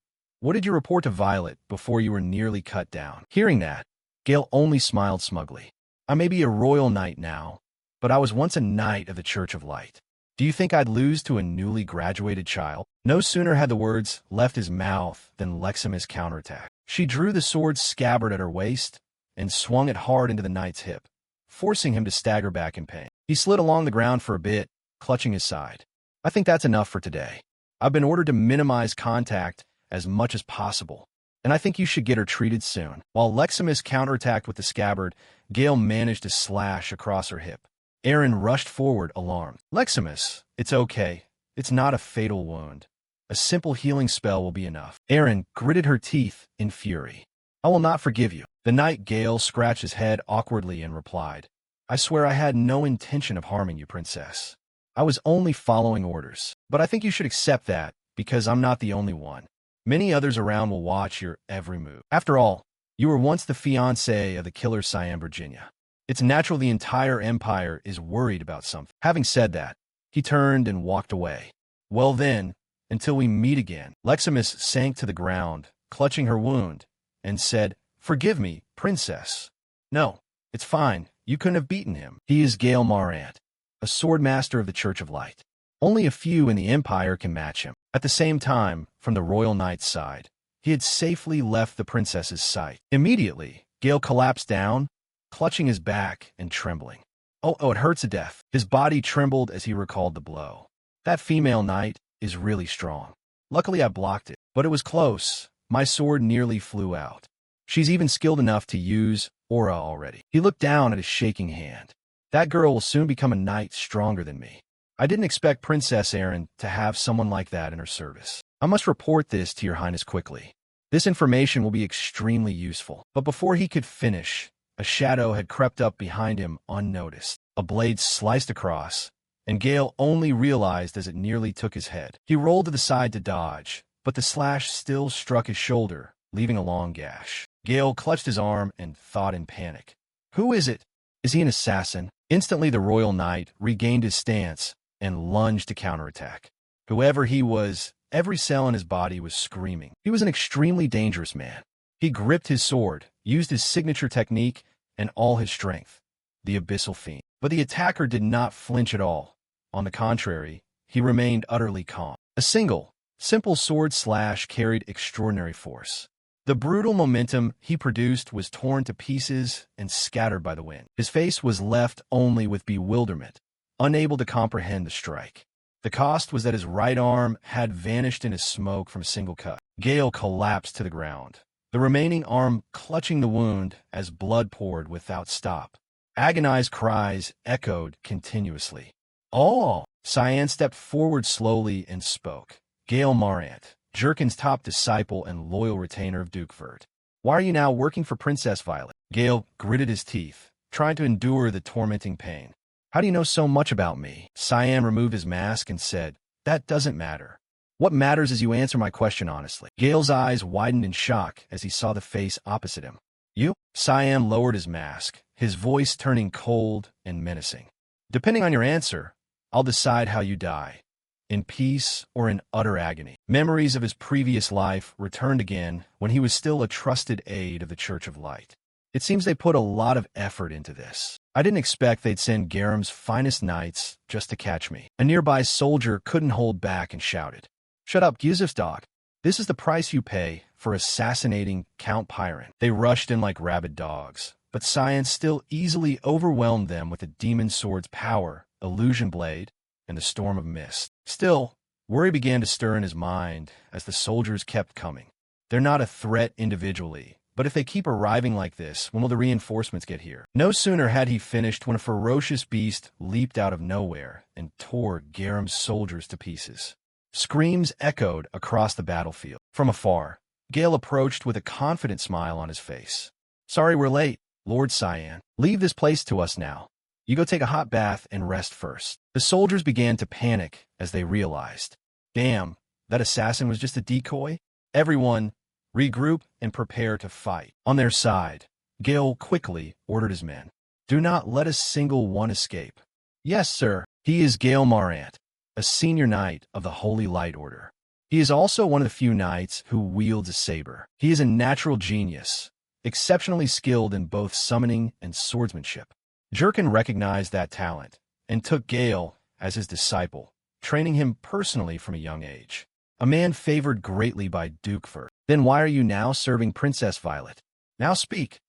what did you report to Violet before you were nearly cut down?" Hearing that, Gale only smiled smugly. "I may be a royal knight now, but I was once a knight of the Church of Light. Do you think I'd lose to a newly graduated child?" No sooner had the words left his mouth than Leximus counterattacked. She drew the sword's scabbard at her waist and swung it hard into the knight's hip, forcing him to stagger back in pain. He slid along the ground for a bit, clutching his side. "I think that's enough for today. I've been ordered to minimize contact as much as possible, and I think you should get her treated soon." While Leximus counterattacked with the scabbard, Gale managed to slash across her hip. Aaron rushed forward, alarmed. "Leximus, it's okay. It's not a fatal wound. A simple healing spell will be enough." Aaron gritted her teeth in fury. "I will not forgive you." The knight Gale scratched his head awkwardly and replied, "I swear I had no intention of harming you, princess. I was only following orders. But I think you should accept that, because I'm not the only one. Many others around will watch your every move. After all, you were once the fiancé of the killer Cyan Virginia. It's natural the entire empire is worried about something." Having said that, he turned and walked away. "Well then, until we meet again." Leximus sank to the ground, clutching her wound, and said, "Forgive me, princess." "No, it's fine. You couldn't have beaten him. He is Gale Marant, a sword master of the Church of Light. Only a few in the Empire can match him." At the same time, from the royal knight's side, he had safely left the princess's sight. Immediately, Gale collapsed down, clutching his back and trembling. Oh, it hurts to death." His body trembled as he recalled the blow. "That female knight is really strong. Luckily I blocked it, but it was close. My sword nearly flew out. She's even skilled enough to use aura already." He looked down at his shaking hand. "That girl will soon become a knight stronger than me. I didn't expect Princess Aaron to have someone like that in her service. I must report this to your highness quickly. This information will be extremely useful." But before he could finish, a shadow had crept up behind him unnoticed. A blade sliced across, and Gale only realized as it nearly took his head. He rolled to the side to dodge, but the slash still struck his shoulder, leaving a long gash. Gale clutched his arm and thought in panic. "Who is it? Is he an assassin?" Instantly the royal knight regained his stance and lunged to counterattack. Whoever he was, every cell in his body was screaming. He was an extremely dangerous man. He gripped his sword, used his signature technique, and all his strength, the Abyssal Fiend. But the attacker did not flinch at all. On the contrary, he remained utterly calm. A simple sword slash carried extraordinary force. The brutal momentum he produced was torn to pieces and scattered by the wind. His face was left only with bewilderment, unable to comprehend the strike. The cost was that his right arm had vanished in a smoke from a single cut. Gale collapsed to the ground, the remaining arm clutching the wound as blood poured without stop. Agonized cries echoed continuously. "Oh!" Cyan stepped forward slowly and spoke. "Gale Marant, Jurken's top disciple and loyal retainer of Dukeford. Why are you now working for Princess Violet?" Gale gritted his teeth, trying to endure the tormenting pain. "How do you know so much about me?" Cyan removed his mask and said, "That doesn't matter. What matters is you answer my question honestly." Gale's eyes widened in shock as he saw the face opposite him. "You?" Cyan lowered his mask, his voice turning cold and menacing. "Depending on your answer, I'll decide how you die, in peace or in utter agony." Memories of his previous life returned again when he was still a trusted aide of the Church of Light. "It seems they put a lot of effort into this. I didn't expect they'd send Garam's finest knights just to catch me." A nearby soldier couldn't hold back and shouted, "Shut up, Yusuf's dog. This is the price you pay for assassinating Count Pyron." They rushed in like rabid dogs, but science still easily overwhelmed them with the demon sword's power, illusion blade, and the storm of mist. Still, worry began to stir in his mind as the soldiers kept coming. They're not a threat individually, but if they keep arriving like this, when will the reinforcements get here? No sooner had he finished when a ferocious beast leaped out of nowhere and tore Garam's soldiers to pieces. Screams echoed across the battlefield. From afar, Gale approached with a confident smile on his face. "Sorry we're late, Lord Cyan. Leave this place to us now. You go take a hot bath and rest first." The soldiers began to panic as they realized, damn, that assassin was just a decoy? Everyone, regroup and prepare to fight. On their side, Gale quickly ordered his men, "Do not let a single one escape." "Yes, sir." He is Gale Marant, a senior knight of the Holy Light Order. He is also one of the few knights who wields a saber. He is a natural genius, exceptionally skilled in both summoning and swordsmanship. Jurken recognized that talent and took Gale as his disciple, training him personally from a young age. A man favored greatly by Dukeford. "Then why are you now serving Princess Violet? Now speak.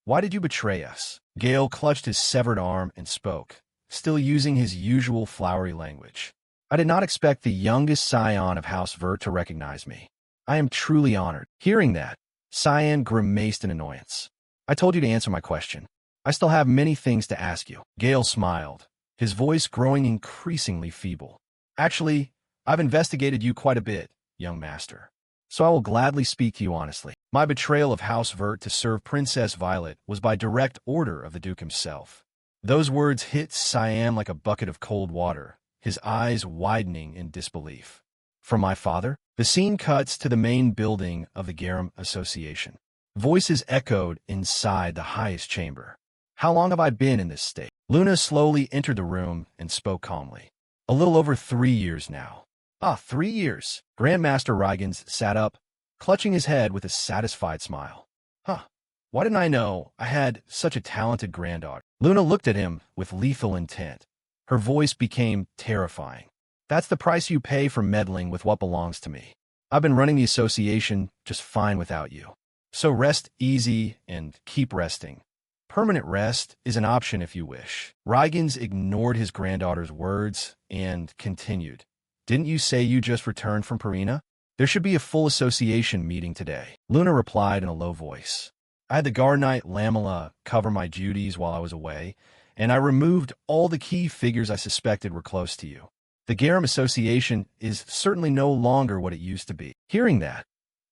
Why did you betray us?" Gale clutched his severed arm and spoke, still using his usual flowery language. "I did not expect the youngest scion of House Vert to recognize me. I am truly honored." Hearing that, Cyan grimaced in annoyance. "I told you to answer my question. I still have many things to ask you." Gale smiled, his voice growing increasingly feeble. "Actually, I've investigated you quite a bit, young master, so I will gladly speak to you honestly. My betrayal of House Vert to serve Princess Violet was by direct order of the Duke himself." Those words hit Cyan like a bucket of cold water, his eyes widening in disbelief. "From my father?" The scene cuts to the main building of the Garam Association. Voices echoed inside the highest chamber. "How long have I been in this state?" Luna slowly entered the room and spoke calmly. "A little over 3 years now." "Ah, 3 years." Grandmaster Rygans sat up, clutching his head with a satisfied smile. "Huh. Why didn't I know I had such a talented granddaughter?" Luna looked at him with lethal intent. Her voice became terrifying. "That's the price you pay for meddling with what belongs to me. I've been running the association just fine without you. So rest easy and keep resting. Permanent rest is an option if you wish." Rygans ignored his granddaughter's words and continued. "Didn't you say you just returned from Perina? There should be a full association meeting today." Luna replied in a low voice. "I had the guard knight Lamela cover my duties while I was away, and I removed all the key figures I suspected were close to you. The Garam Association is certainly no longer what it used to be." Hearing that,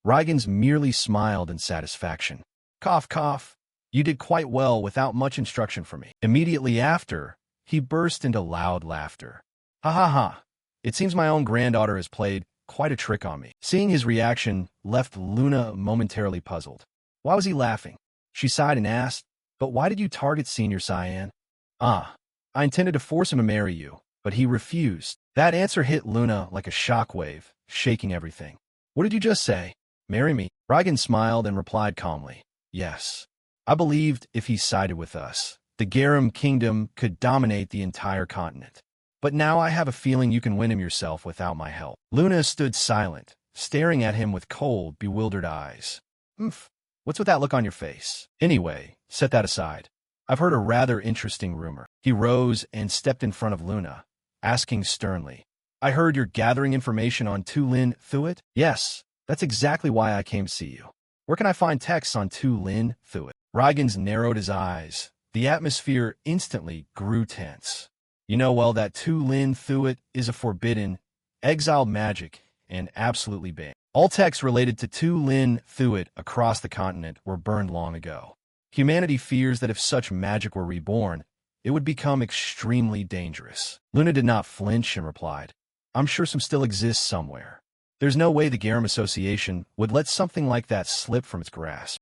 Rygans merely smiled in satisfaction. "Cough, cough. You did quite well without much instruction from me." Immediately after, he burst into loud laughter. "Ha ha ha. It seems my own granddaughter has played quite a trick on me." Seeing his reaction left Luna momentarily puzzled. Why was he laughing? She sighed and asked, "But why did you target Senior Cyan?" "Ah, I intended to force him to marry you, but he refused. That answer hit Luna like a shockwave, shaking everything. What did you just say? Marry me? Raigan smiled and replied calmly. Yes. I believed if he sided with us, the Garum kingdom could dominate the entire continent. But now I have a feeling you can win him yourself without my help. Luna stood silent, staring at him with cold, bewildered eyes. What's with that look on your face? Anyway, set that aside. I've heard a rather interesting rumor. He rose and stepped in front of Luna, asking sternly. I heard you're gathering information on Tu Lin Thuit? Yes, that's exactly why I came to see you. Where can I find texts on Tu Lin Thuit? Raigan's narrowed his eyes. The atmosphere instantly grew tense. You know well that Tu Lin Thuit is a forbidden, exiled magic and absolutely banned. All texts related to Tu Lin Thuit across the continent were burned long ago. Humanity fears that if such magic were reborn, it would become extremely dangerous. Luna did not flinch and replied, I'm sure some still exists somewhere. There's no way the Garum Association would let something like that slip from its grasp.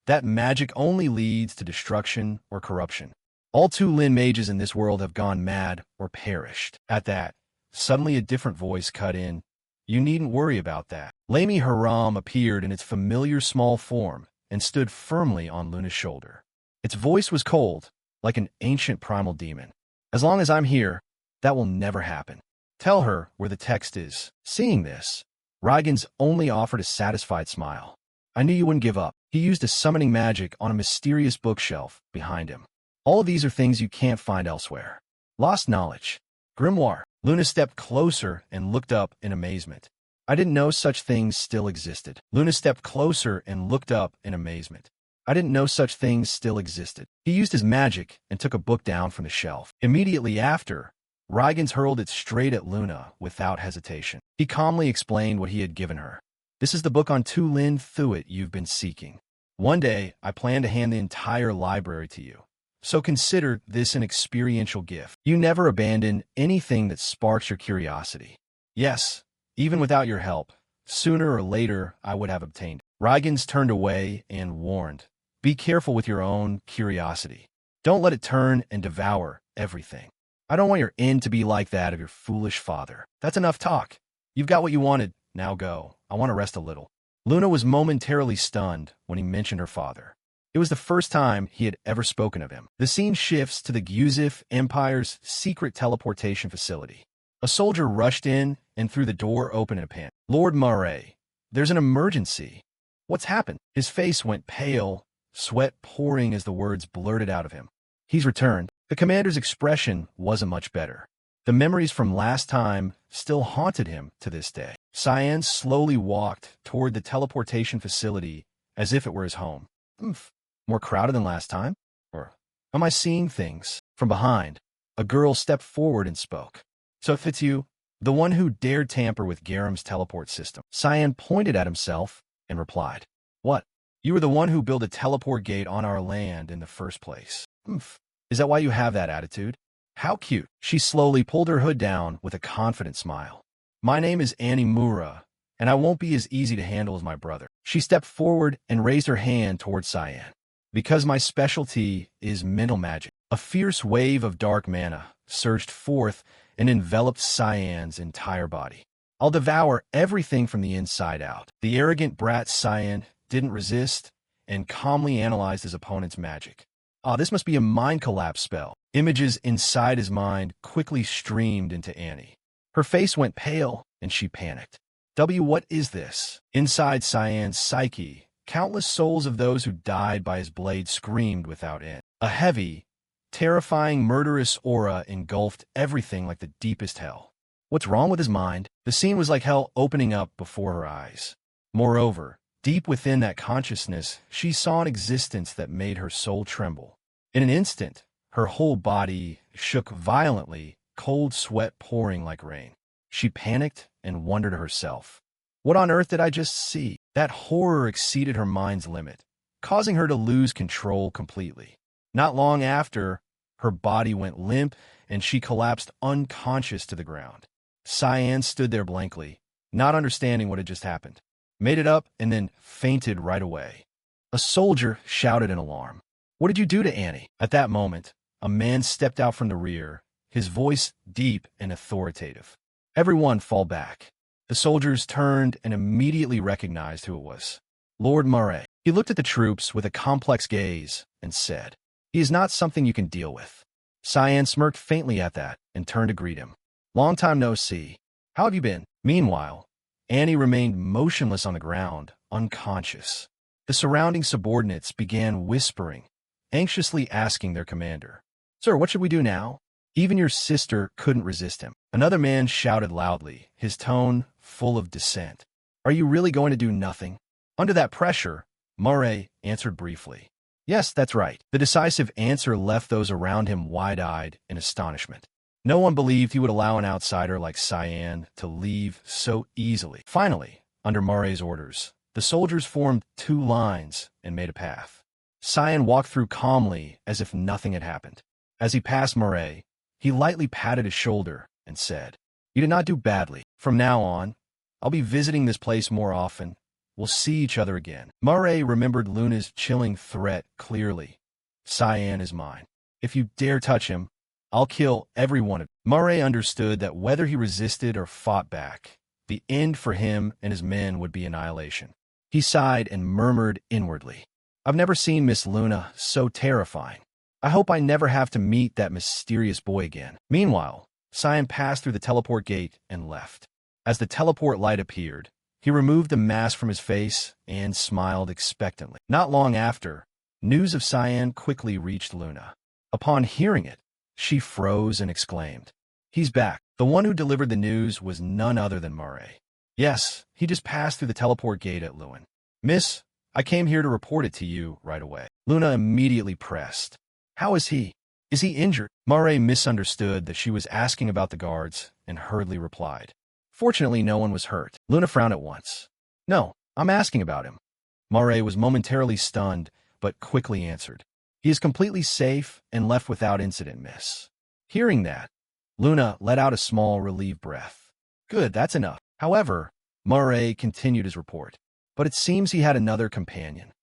That magic only leads to destruction or corruption. All Tu Lin mages in this world have gone mad or perished. At that, suddenly a different voice cut in. You needn't worry about that. Lamy Haram appeared in its familiar small form and stood firmly on Luna's shoulder. Its voice was cold, like an ancient primal demon. As long as I'm here, that will never happen. Tell her where the text is. Seeing this, Raigan's only offered a satisfied smile. I knew you wouldn't give up. He used a summoning magic on a mysterious bookshelf behind him. All of these are things you can't find elsewhere. Lost knowledge. Grimoire. Luna stepped closer and looked up in amazement. I didn't know such things still existed. Luna stepped closer and looked up in amazement. I didn't know such things still existed. He used his magic and took a book down from the shelf. Immediately after, Raigan's hurled it straight at Luna without hesitation. He calmly explained what he had given her. This is the book on Tu Lin Thuit you've been seeking. One day, I plan to hand the entire library to you. So consider this an experiential gift. You never abandon anything that sparks your curiosity. Yes, even without your help, sooner or later I would have obtained it. Raigan's turned away and warned, be careful with your own curiosity. Don't let it turn and devour everything. I don't want your end to be like that of your foolish father. That's enough talk. You've got what you wanted. Now go. I want to rest a little. Luna was momentarily stunned when he mentioned her father. It was the first time he had ever spoken of him. The scene shifts to the Gyuzif Empire's secret teleportation facility. A soldier rushed in and threw the door open in a panic. Lord Murray, there's an emergency. What's happened? His face went pale, sweat pouring as the words blurted out of him. He's returned. The commander's expression wasn't much better. The memories from last time still haunted him to this day. Cyan slowly walked toward the teleportation facility as if it were his home. More crowded than last time? Or am I seeing things? From behind, a girl stepped forward and spoke. So if it's you, the one who dared tamper with Garum's teleport system. Cyan pointed at himself and replied, What? You were the one who built a teleport gate on our land in the first place. Is that why you have that attitude? How cute. She slowly pulled her hood down with a confident smile. My name is Annie Mura, and I won't be as easy to handle as my brother. She stepped forward and raised her hand toward Cyan. Because my specialty is mental magic. A fierce wave of dark mana surged forth and enveloped Cyan's entire body. I'll devour everything from the inside out. The arrogant brat Cyan didn't resist and calmly analyzed his opponent's magic. This must be a mind collapse spell. Images inside his mind quickly streamed into Annie. Her face went pale and she panicked. What is this? Inside Cyan's psyche, countless souls of those who died by his blade screamed without end. A heavy, terrifying, murderous aura engulfed everything like the deepest hell. What's wrong with his mind? The scene was like hell opening up before her eyes. Moreover, deep within that consciousness, she saw an existence that made her soul tremble. In an instant, her whole body shook violently, cold sweat pouring like rain. She panicked and wondered to herself, what on earth did I just see? That horror exceeded her mind's limit, causing her to lose control completely. Not long after, her body went limp and she collapsed unconscious to the ground. Cyan stood there blankly, not understanding what had just happened. Made it up and then fainted right away. A soldier shouted in alarm. What did you do to Annie? At that moment, a man stepped out from the rear, his voice deep and authoritative. Everyone fall back. The soldiers turned and immediately recognized who it was. Lord Murray. He looked at the troops with a complex gaze and said, "He is not something you can deal with." Cyan smirked faintly at that and turned to greet him. "Long time no see. How have you been?" Meanwhile, Annie remained motionless on the ground, unconscious. The surrounding subordinates began whispering, anxiously asking their commander, "Sir, what should we do now?" Even your sister couldn't resist him. Another man shouted loudly, his tone full of dissent. "Are you really going to do nothing?" Under that pressure, Murray answered briefly, "Yes, that's right." The decisive answer left those around him wide-eyed in astonishment. No one believed he would allow an outsider like Cyan to leave so easily. Finally, under Murray's orders, the soldiers formed 2 lines and made a path. Cyan walked through calmly as if nothing had happened. As he passed Murray, he lightly patted his shoulder and said, "You did not do badly. From now on, I'll be visiting this place more often. We'll see each other again." Murray remembered Luna's chilling threat clearly. "Cyan is mine. If you dare touch him, I'll kill every one of you." Murray understood that whether he resisted or fought back, the end for him and his men would be annihilation. He sighed and murmured inwardly, "I've never seen Miss Luna so terrifying. I hope I never have to meet that mysterious boy again." Meanwhile, Cyan passed through the teleport gate and left. As the teleport light appeared, he removed the mask from his face and smiled expectantly. Not long after, news of Cyan quickly reached Luna. Upon hearing it, she froze and exclaimed, "He's back." The one who delivered the news was none other than Murray. "Yes, he just passed through the teleport gate at Lewin. Miss, I came here to report it to you right away." Luna immediately pressed, "How is he? Is he injured?" Murray misunderstood that she was asking about the guards and hurriedly replied, "Fortunately, no one was hurt." Luna frowned at once. "No, I'm asking about him." Murray was momentarily stunned, but quickly answered, "He is completely safe and left without incident, miss." Hearing that, Luna let out a small, relieved breath. "Good, that's enough." However, Murray continued his report. But it seems he had another companion.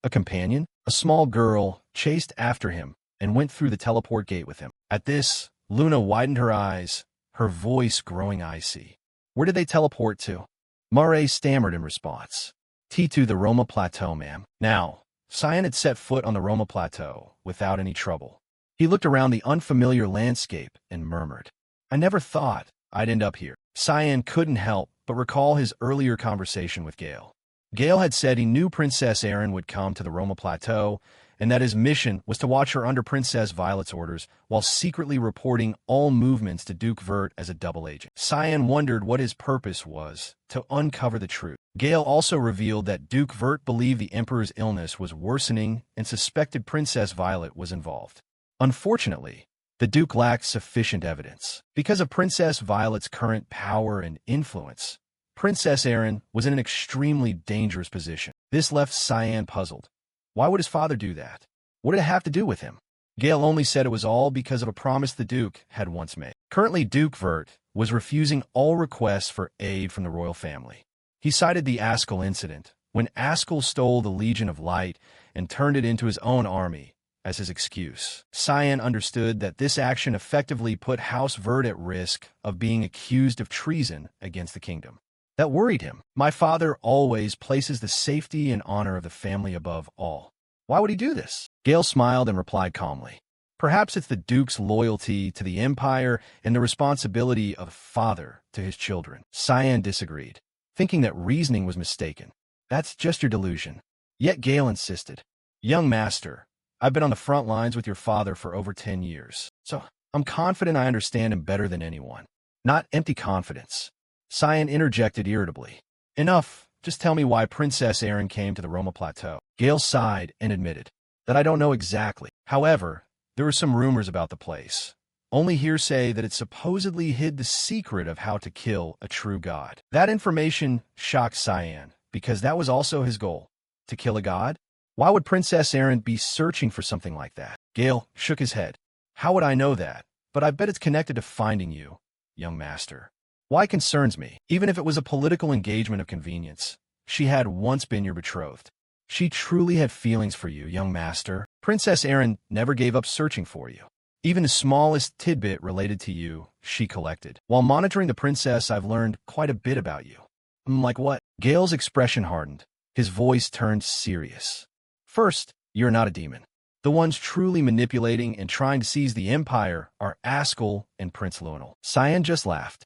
A companion? A small girl chased after him and went through the teleport gate with him. At this, Luna widened her eyes, her voice growing icy. "Where did they teleport to?" Murray stammered in response. "To the Roma Plateau, ma'am." Now, Cyan had set foot on the Roma Plateau without any trouble. He looked around the unfamiliar landscape and murmured, "I never thought I'd end up here." Cyan couldn't help but recall his earlier conversation with Gale. Gale had said he knew Princess Erin would come to the Roma Plateau, and that his mission was to watch her under Princess Violet's orders while secretly reporting all movements to Duke Vert as a double agent. Cyan wondered what his purpose was to uncover the truth. Gale also revealed that Duke Vert believed the Emperor's illness was worsening and suspected Princess Violet was involved. Unfortunately, the Duke lacked sufficient evidence. Because of Princess Violet's current power and influence, Princess Erin was in an extremely dangerous position. This left Cyan puzzled. Why would his father do that? What did it have to do with him? Gale only said it was all because of a promise the Duke had once made. Currently, Duke Vert was refusing all requests for aid from the royal family. He cited the Askel incident, when Askel stole the Legion of Light and turned it into his own army, as his excuse. Cyan understood that this action effectively put House Vert at risk of being accused of treason against the kingdom. That worried him. "My father always places the safety and honor of the family above all. Why would he do this?" Gale smiled and replied calmly, "Perhaps it's the Duke's loyalty to the Empire and the responsibility of a father to his children." Cyan disagreed, thinking that reasoning was mistaken. "That's just your delusion." Yet Gale insisted, "Young master, I've been on the front lines with your father for over 10 years, so I'm confident I understand him better than anyone." "Not empty confidence." Cyan interjected irritably. "Enough. Just tell me why Princess Erin came to the Roma Plateau." Gale sighed and admitted that "I don't know exactly. However, there were some rumors about the place. Only hearsay that it supposedly hid the secret of how to kill a true god." That information shocked Cyan, because that was also his goal, to kill a god. Why would Princess Erin be searching for something like that? Gale shook his head. "How would I know that? But I bet it's connected to finding you, young master. Why concerns me? Even if it was a political engagement of convenience, she had once been your betrothed. She truly had feelings for you, young master. Princess Erin never gave up searching for you. Even the smallest tidbit related to you, she collected. While monitoring the princess, I've learned quite a bit about you. Like what? Gale's expression hardened. His voice turned serious. First, you're not a demon. The ones truly manipulating and trying to seize the empire are Askel and Prince Luenel. Cyan just laughed.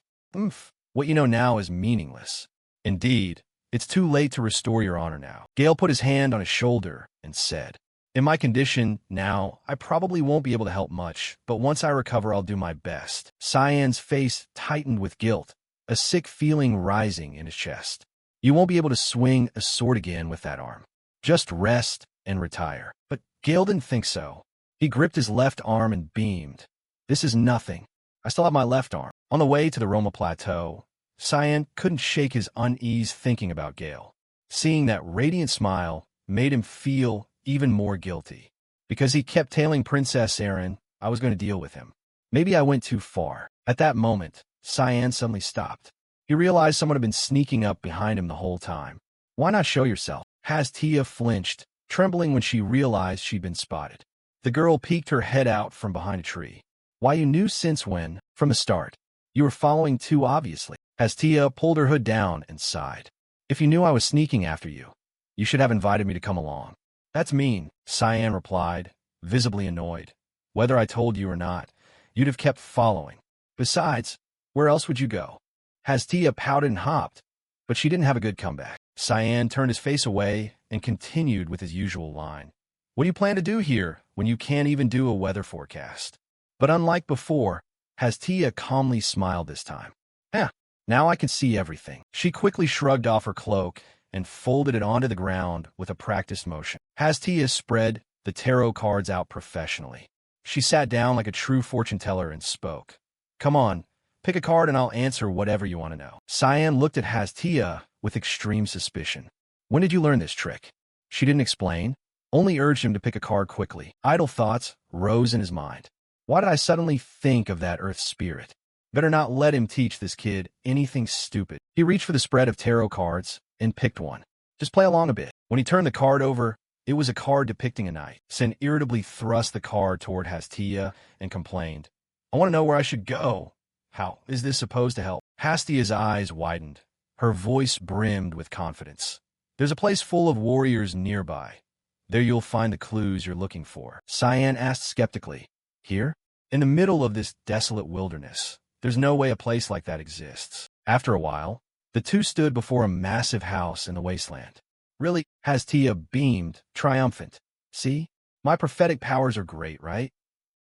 What you know now is meaningless. Indeed, it's too late to restore your honor now. Gale put his hand on his shoulder and said, in my condition now, I probably won't be able to help much, but once I recover, I'll do my best. Cyan's face tightened with guilt, a sick feeling rising in his chest. You won't be able to swing a sword again with that arm. Just rest and retire. But Gale didn't think so. He gripped his left arm and beamed. This is nothing. I still have my left arm. On the way to the Roma Plateau, Cyan couldn't shake his unease thinking about Gale. Seeing that radiant smile made him feel even more guilty. Because he kept tailing Princess Erin, I was going to deal with him. Maybe I went too far. At that moment, Cyan suddenly stopped. He realized someone had been sneaking up behind him the whole time. Why not show yourself? Hastia flinched, trembling when she realized she'd been spotted. The girl peeked her head out from behind a tree. Why, you knew since when? From the start. You were following too obviously. Hastia pulled her hood down and sighed. If you knew I was sneaking after you, you should have invited me to come along. That's mean, Cyan replied, visibly annoyed. Whether I told you or not, you'd have kept following. Besides, where else would you go? Hastia pouted and hopped, but she didn't have a good comeback. Cyan turned his face away and continued with his usual line. What do you plan to do here when you can't even do a weather forecast? But unlike before, Hastia calmly smiled this time. Now I can see everything. She quickly shrugged off her cloak and folded it onto the ground with a practiced motion. Hastia spread the tarot cards out professionally. She sat down like a true fortune teller and spoke. Come on, pick a card and I'll answer whatever you want to know. Cyan looked at Hastia with extreme suspicion. When did you learn this trick? She didn't explain, only urged him to pick a card quickly. Idle thoughts rose in his mind. Why did I suddenly think of that earth spirit? Better not let him teach this kid anything stupid. He reached for the spread of tarot cards and picked one. Just play along a bit. When he turned the card over, it was a card depicting a knight. Sen irritably thrust the card toward Hastia and complained. I want to know where I should go. How is this supposed to help? Hastia's eyes widened. Her voice brimmed with confidence. There's a place full of warriors nearby. There you'll find the clues you're looking for. Cyan asked skeptically. Here? In the middle of this desolate wilderness. There's no way a place like that exists. After a while, the two stood before a massive house in the wasteland. Really? Hastia beamed, triumphant. See? My prophetic powers are great, right?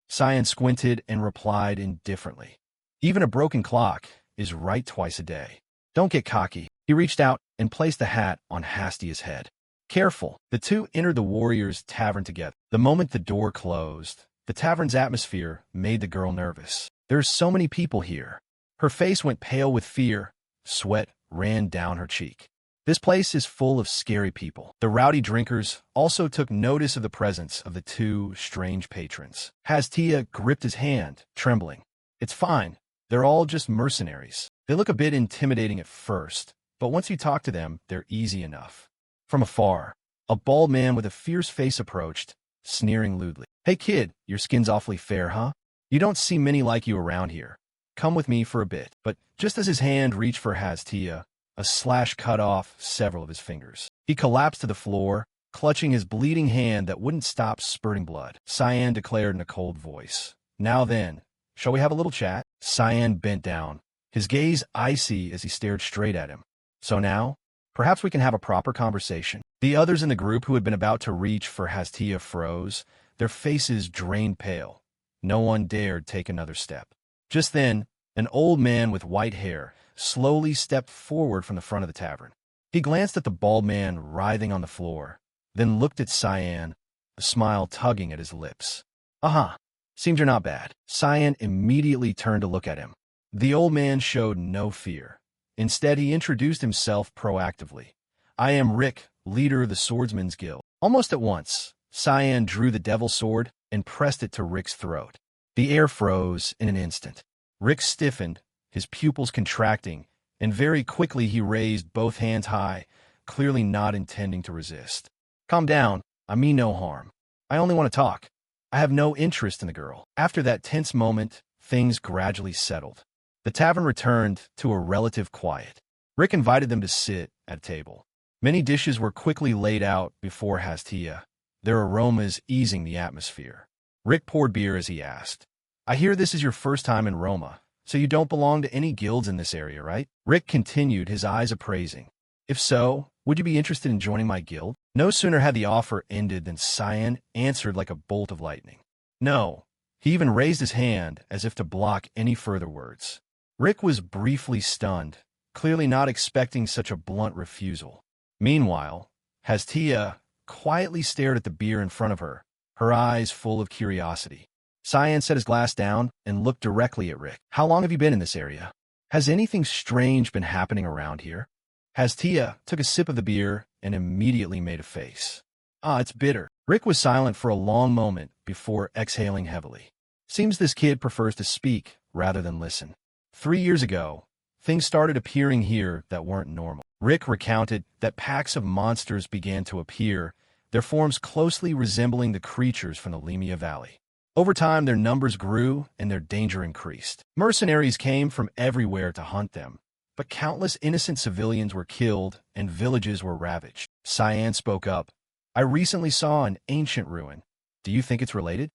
Cyan squinted and replied indifferently. Even a broken clock is right twice a day. Don't get cocky. He reached out and placed the hat on Hastia's head. Careful. The two entered the warriors' tavern together. The moment the door closed, the tavern's atmosphere made the girl nervous. There's so many people here. Her face went pale with fear. Sweat ran down her cheek. This place is full of scary people. The rowdy drinkers also took notice of the presence of the two strange patrons. Hastia gripped his hand, trembling. It's fine. They're all just mercenaries. They look a bit intimidating at first, but once you talk to them, they're easy enough. From afar, a bald man with a fierce face approached, sneering lewdly. Hey kid, your skin's awfully fair, huh? You don't see many like you around here. Come with me for a bit. But just as his hand reached for Hastia, a slash cut off several of his fingers. He collapsed to the floor, clutching his bleeding hand that wouldn't stop spurting blood. Cyan declared in a cold voice. Now then, shall we have a little chat? Cyan bent down, his gaze icy as he stared straight at him. So now, perhaps we can have a proper conversation. The others in the group who had been about to reach for Hastia froze, their faces drained pale. No one dared take another step. Just then, an old man with white hair slowly stepped forward from the front of the tavern. He glanced at the bald man writhing on the floor, then looked at Cyan, a smile tugging at his lips. Seems you're not bad. Cyan immediately turned to look at him. The old man showed no fear. Instead, he introduced himself proactively. I am Rick, leader of the Swordsman's Guild. Almost at once, Cyan drew the devil sword and pressed it to Rick's throat. The air froze in an instant. Rick stiffened, his pupils contracting, and very quickly he raised both hands high, clearly not intending to resist. Calm down. I mean no harm. I only want to talk. I have no interest in the girl. After that tense moment, things gradually settled. The tavern returned to a relative quiet. Rick invited them to sit at a table. Many dishes were quickly laid out before Hastia, their aromas easing the atmosphere. Rick poured beer as he asked, I hear this is your first time in Roma, so you don't belong to any guilds in this area, right? Rick continued, his eyes appraising. If so, would you be interested in joining my guild? No sooner had the offer ended than Cyan answered like a bolt of lightning. No. He even raised his hand as if to block any further words. Rick was briefly stunned, clearly not expecting such a blunt refusal. Meanwhile, Hastia quietly stared at the beer in front of her, her eyes full of curiosity. Cyan set his glass down and looked directly at Rick. How long have you been in this area? Has anything strange been happening around here? Hastia took a sip of the beer and immediately made a face. Ah, it's bitter. Rick was silent for a long moment before exhaling heavily. Seems this kid prefers to speak rather than listen. 3 years ago, things started appearing here that weren't normal. Rick recounted that packs of monsters began to appear, their forms closely resembling the creatures from the Lemia Valley. Over time, their numbers grew and their danger increased. Mercenaries came from everywhere to hunt them, but countless innocent civilians were killed and villages were ravaged. Cyan spoke up. I recently saw an ancient ruin. Do you think it's related?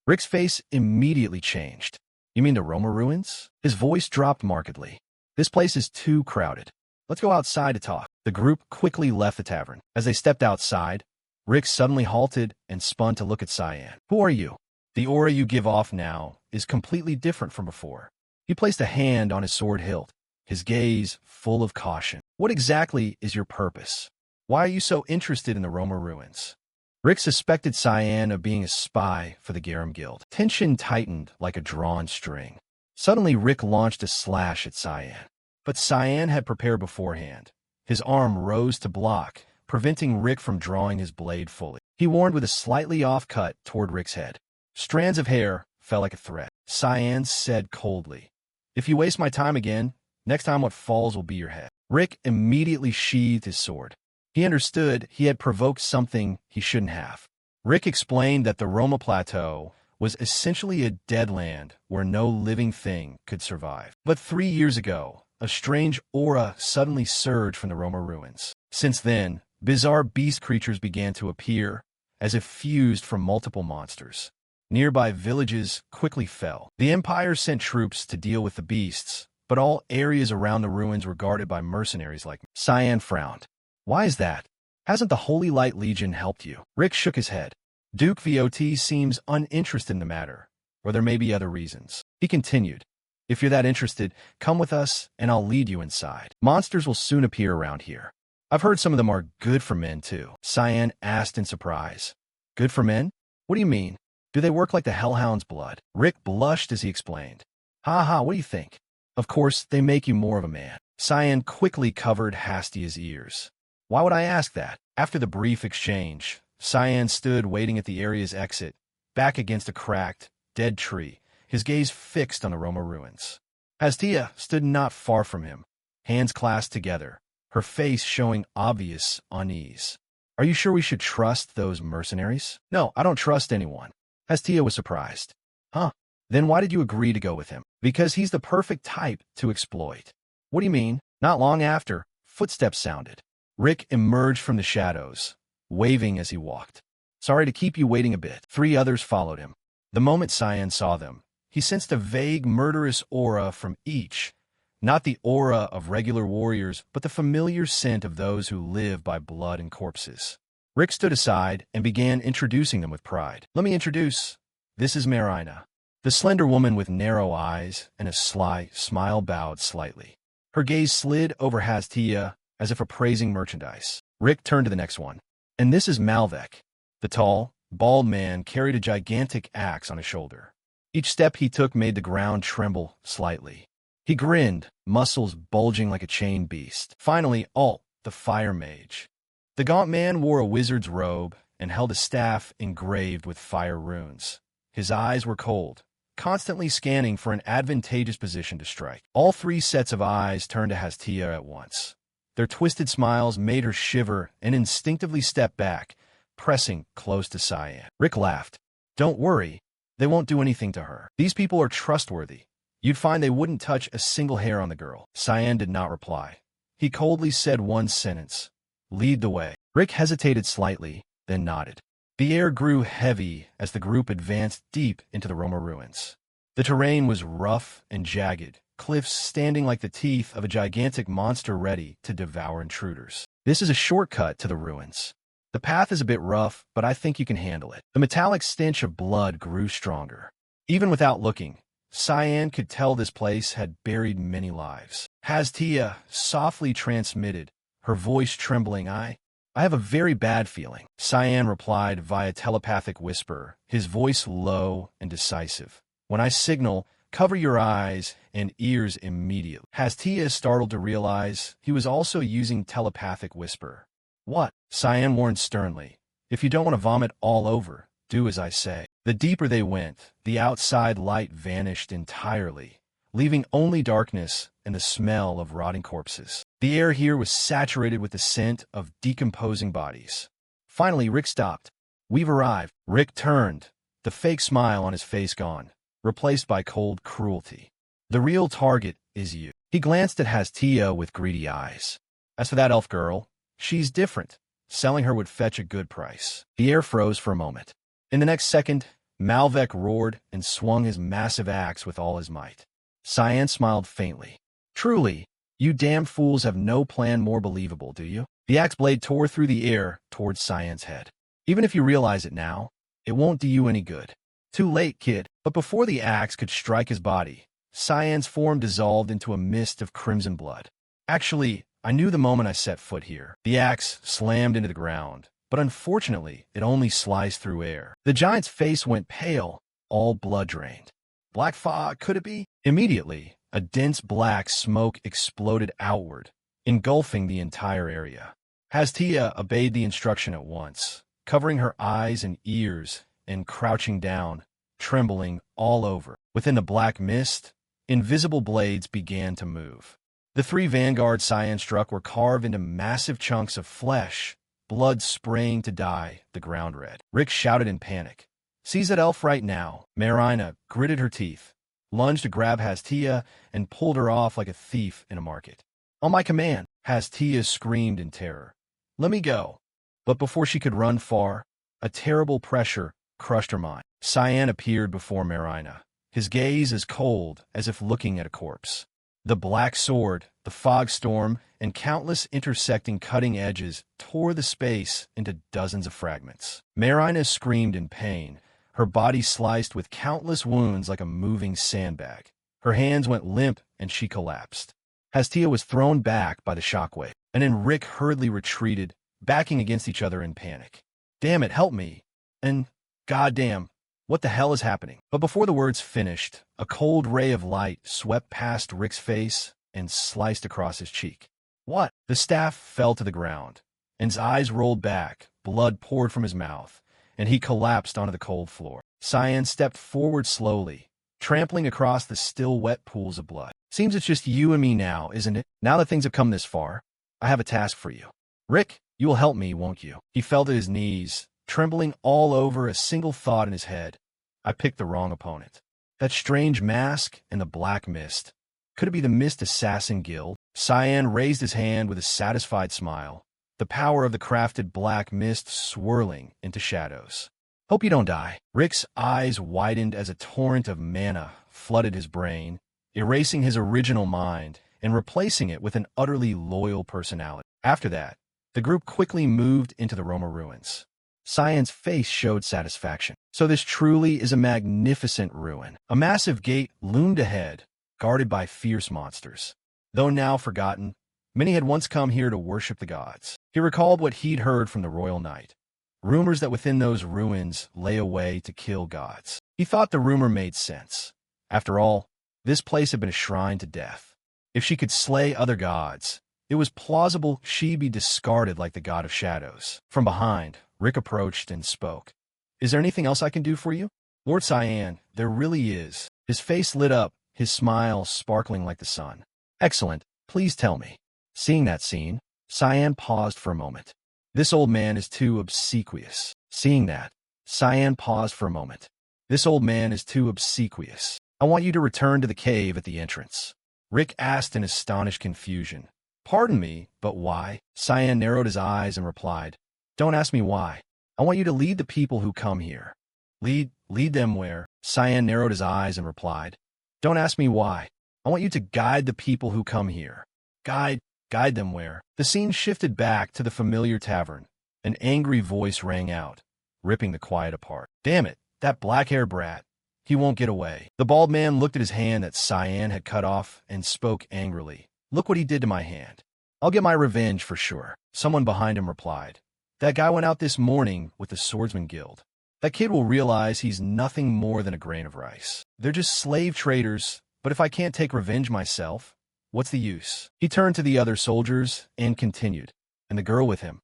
Rick's face immediately changed. You mean the Roma ruins? His voice dropped markedly. This place is too crowded. Let's go outside to talk. The group quickly left the tavern. As they stepped outside, Rick suddenly halted and spun to look at Cyan. Who are you? The aura you give off now is completely different from before. He placed a hand on his sword hilt, his gaze full of caution. What exactly is your purpose? Why are you so interested in the Roma ruins? Rick suspected Cyan of being a spy for the Garum Guild. Tension tightened like a drawn string. Suddenly, Rick launched a slash at Cyan. But Cyan had prepared beforehand. His arm rose to block, preventing Rick from drawing his blade fully. He warned with a slightly off cut toward Rick's head. Strands of hair fell like a threat. Cyan said coldly, If you waste my time again, next time what falls will be your head. Rick immediately sheathed his sword. He understood he had provoked something he shouldn't have. Rick explained that the Roma Plateau was essentially a dead land where no living thing could survive. But 3 years ago, a strange aura suddenly surged from the Roma ruins. Since then, bizarre beast creatures began to appear, as if fused from multiple monsters. Nearby villages quickly fell. The Empire sent troops to deal with the beasts, but all areas around the ruins were guarded by mercenaries like me. Cyan frowned. Why is that? Hasn't the Holy Light Legion helped you? Rick shook his head. Duke VOT seems uninterested in the matter, or there may be other reasons. He continued. If you're that interested, come with us and I'll lead you inside. Monsters will soon appear around here. I've heard some of them are good for men too. Cyan asked in surprise. Good for men? What do you mean? Do they work like the Hellhound's blood? Rick blushed as he explained. Ha ha, what do you think? Of course, they make you more of a man. Cyan quickly covered Hastia's ears. Why would I ask that? After the brief exchange, Cyan stood waiting at the area's exit, back against a cracked, dead tree, his gaze fixed on the Roma ruins. Hastia stood not far from him, hands clasped together, her face showing obvious unease. Are you sure we should trust those mercenaries? No, I don't trust anyone. Hastia was surprised. Huh? Then why did you agree to go with him? Because he's the perfect type to exploit. What do you mean? Not long after, footsteps sounded. Rick emerged from the shadows, waving as he walked. Sorry to keep you waiting a bit. 3 others followed him. The moment Cyan saw them, he sensed a vague murderous aura from each. Not the aura of regular warriors, but the familiar scent of those who live by blood and corpses. Rick stood aside and began introducing them with pride. Let me introduce. This is Marina. The slender woman with narrow eyes and a sly smile bowed slightly. Her gaze slid over Hastia as if appraising merchandise. Rick turned to the next one. And this is Malvek. The tall, bald man carried a gigantic axe on his shoulder. Each step he took made the ground tremble slightly. He grinned, muscles bulging like a chained beast. Finally, Alt, the fire mage. The gaunt man wore a wizard's robe and held a staff engraved with fire runes. His eyes were cold, constantly scanning for an advantageous position to strike. All 3 sets of eyes turned to Hastia at once. Their twisted smiles made her shiver and instinctively step back, pressing close to Cyan. Rick laughed. Don't worry, they won't do anything to her. These people are trustworthy. You'd find they wouldn't touch a single hair on the girl. Cyan did not reply. He coldly said one sentence. Lead the way. Rick hesitated slightly, then nodded. The air grew heavy as the group advanced deep into the Roma ruins. The terrain was rough and jagged, cliffs standing like the teeth of a gigantic monster ready to devour intruders. This is a shortcut to the ruins. The path is a bit rough, but I think you can handle it. The metallic stench of blood grew stronger. Even without looking, Cyan could tell this place had buried many lives. Hastia softly transmitted, her voice trembling. I have a very bad feeling. Cyan replied via telepathic whisper, his voice low and decisive. When I signal, cover your eyes and ears immediately. Hastia startled to realize he was also using telepathic whisper. What? Cyan warned sternly. If you don't want to vomit all over, do as I say. The deeper they went, the outside light vanished entirely, leaving only darkness and the smell of rotting corpses. The air here was saturated with the scent of decomposing bodies. Finally, Rick stopped. We've arrived. Rick turned, the fake smile on his face gone, replaced by cold cruelty. The real target is you. He glanced at Hastia with greedy eyes. As for that elf girl, she's different. Selling her would fetch a good price. The air froze for a moment. In the next second, Malvek roared and swung his massive axe with all his might. Cyan smiled faintly. Truly, you damn fools have no plan more believable, do you? The axe blade tore through the air towards Cyan's head. Even if you realize it now, it won't do you any good. Too late, kid. But before the axe could strike his body, Cyan's form dissolved into a mist of crimson blood. Actually, I knew the moment I set foot here. The axe slammed into the ground, but unfortunately, it only sliced through air. The giant's face went pale, all blood-drained. Black fog, could it be? Immediately, a dense black smoke exploded outward, engulfing the entire area. Hastia obeyed the instruction at once, covering her eyes and ears and crouching down, trembling all over. Within the black mist, invisible blades began to move. The three vanguards Cyan struck were carved into massive chunks of flesh, blood spraying to dye the ground red. Rick shouted in panic. Seize that elf right now. Marina gritted her teeth, lunged to grab Hastia, and pulled her off like a thief in a market. On my command, Hastia screamed in terror. Let me go. But before she could run far, a terrible pressure crushed her mind. Cyan appeared before Marina, his gaze as cold as if looking at a corpse. The black sword, the fog storm, and countless intersecting cutting edges tore the space into dozens of fragments. Marina screamed in pain, her body sliced with countless wounds like a moving sandbag. Her hands went limp and she collapsed. Hastia was thrown back by the shockwave, and then Rick hurriedly retreated, backing against each other in panic. Damn it, help me. And, goddamn, what the hell is happening? But before the words finished, a cold ray of light swept past Rick's face and sliced across his cheek. What? The staff fell to the ground, and his eyes rolled back, blood poured from his mouth, and he collapsed onto the cold floor. Cyan stepped forward slowly, trampling across the still wet pools of blood. Seems it's just you and me now, isn't it? Now that things have come this far, I have a task for you. Rick, you will help me, won't you? He fell to his knees, trembling all over, a single thought in his head. I picked the wrong opponent. That strange mask and the black mist. Could it be the Mist Assassin Guild? Cyan raised his hand with a satisfied smile, the power of the crafted black mist swirling into shadows. Hope you don't die. Rick's eyes widened as a torrent of mana flooded his brain, erasing his original mind and replacing it with an utterly loyal personality. After that, the group quickly moved into the Roma ruins. Cyan's face showed satisfaction. So this truly is a magnificent ruin. A massive gate loomed ahead, guarded by fierce monsters. Though now forgotten, many had once come here to worship the gods. He recalled what he'd heard from the royal knight. Rumors that within those ruins lay a way to kill gods. He thought the rumor made sense. After all, this place had been a shrine to death. If she could slay other gods, it was plausible she'd be discarded like the god of shadows. From behind, Rick approached and spoke. Is there anything else I can do for you? Lord Cyan, there really is. His face lit up, his smile sparkling like the sun. Excellent. Please tell me. Seeing that scene, Cyan paused for a moment. This old man is too obsequious. Seeing that, Cyan paused for a moment. This old man is too obsequious. I want you to return to the cave at the entrance. Rick asked in astonished confusion. Pardon me, but why? Cyan narrowed his eyes and replied, Don't ask me why. I want you to lead the people who come here. Lead them where? Cyan narrowed his eyes and replied, Don't ask me why. I want you to guide the people who come here. Guide them where? The scene shifted back to the familiar tavern. An angry voice rang out, ripping the quiet apart. Damn it, that black-haired brat. He won't get away. The bald man looked at his hand that Cyan had cut off and spoke angrily. Look what he did to my hand. I'll get my revenge for sure. Someone behind him replied. That guy went out this morning with the Swordsman Guild. That kid will realize he's nothing more than a grain of rice. They're just slave traders, but if I can't take revenge myself, what's the use? He turned to the other soldiers and continued. And the girl with him.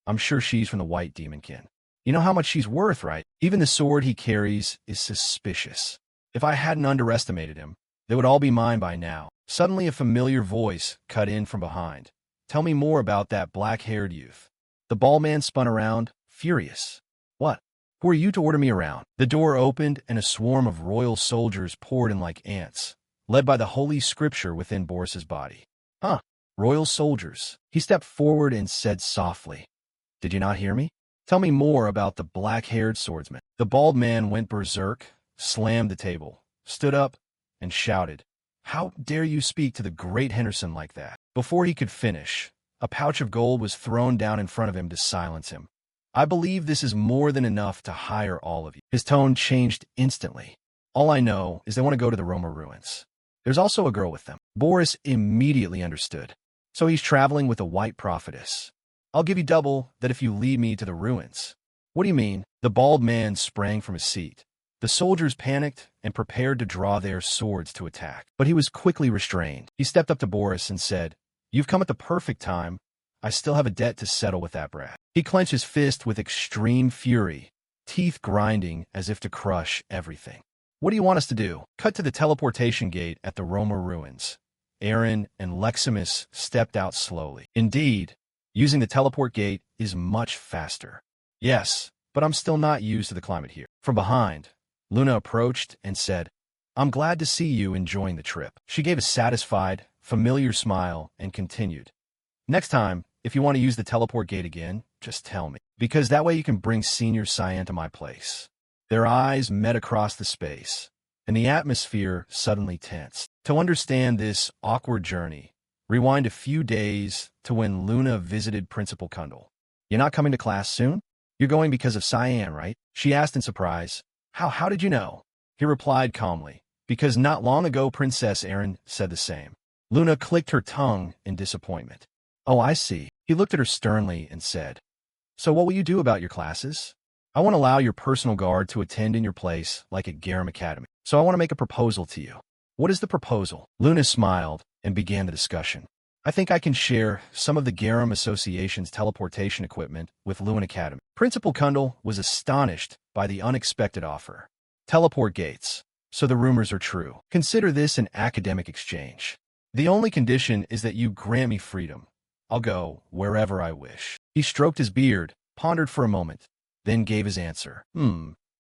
I'm sure she's from the White Demonkin. You know how much she's worth, right? Even the sword he carries is suspicious. If I hadn't underestimated him, they would all be mine by now. Suddenly a familiar voice cut in from behind. Tell me more about that black-haired youth. The bald man spun around, furious. What? Who are you to order me around? The door opened and a swarm of royal soldiers poured in like ants, led by the holy scripture within Boris's body. Huh, royal soldiers. He stepped forward and said softly, Did you not hear me? Tell me more about the black-haired swordsman. The bald man went berserk, slammed the table, stood up, and shouted, How dare you speak to the great Henderson like that? Before he could finish, a pouch of gold was thrown down in front of him to silence him. I believe this is more than enough to hire all of you. His tone changed instantly. All I know is they want to go to the Roma ruins. There's also a girl with them. Boris immediately understood. So he's traveling with a white prophetess. I'll give you double that if you lead me to the ruins. What do you mean? The bald man sprang from his seat. The soldiers panicked and prepared to draw their swords to attack. But he was quickly restrained. He stepped up to Boris and said, You've come at the perfect time. I still have a debt to settle with that brat. He clenched his fist with extreme fury, teeth grinding as if to crush everything. What do you want us to do? Cut to the teleportation gate at the Roma ruins. Aaron and Leximus stepped out slowly. Indeed, using the teleport gate is much faster. Yes, but I'm still not used to the climate here. From behind, Luna approached and said, I'm glad to see you enjoying the trip. She gave a satisfied, familiar smile and continued. Next time, if you want to use the teleport gate again, just tell me. Because that way you can bring Senior Cyan to my place. Their eyes met across the space, and the atmosphere suddenly tensed. To understand this awkward journey, rewind a few days to when Luna visited Principal Kundal. You're not coming to class soon? You're going because of Cyan, right? She asked in surprise. How did you know? He replied calmly. Because not long ago Princess Aaron said the same. Luna clicked her tongue in disappointment. Oh, I see. He looked at her sternly and said, So what will you do about your classes? I won't allow your personal guard to attend in your place like at Garum Academy. So I want to make a proposal to you. What is the proposal? Luna smiled and began the discussion. I think I can share some of the Garum Association's teleportation equipment with Lewin Academy. Principal Kundal was astonished by the unexpected offer. Teleport gates. So the rumors are true. Consider this an academic exchange. The only condition is that you grant me freedom. I'll go wherever I wish. He stroked his beard, pondered for a moment, then gave his answer.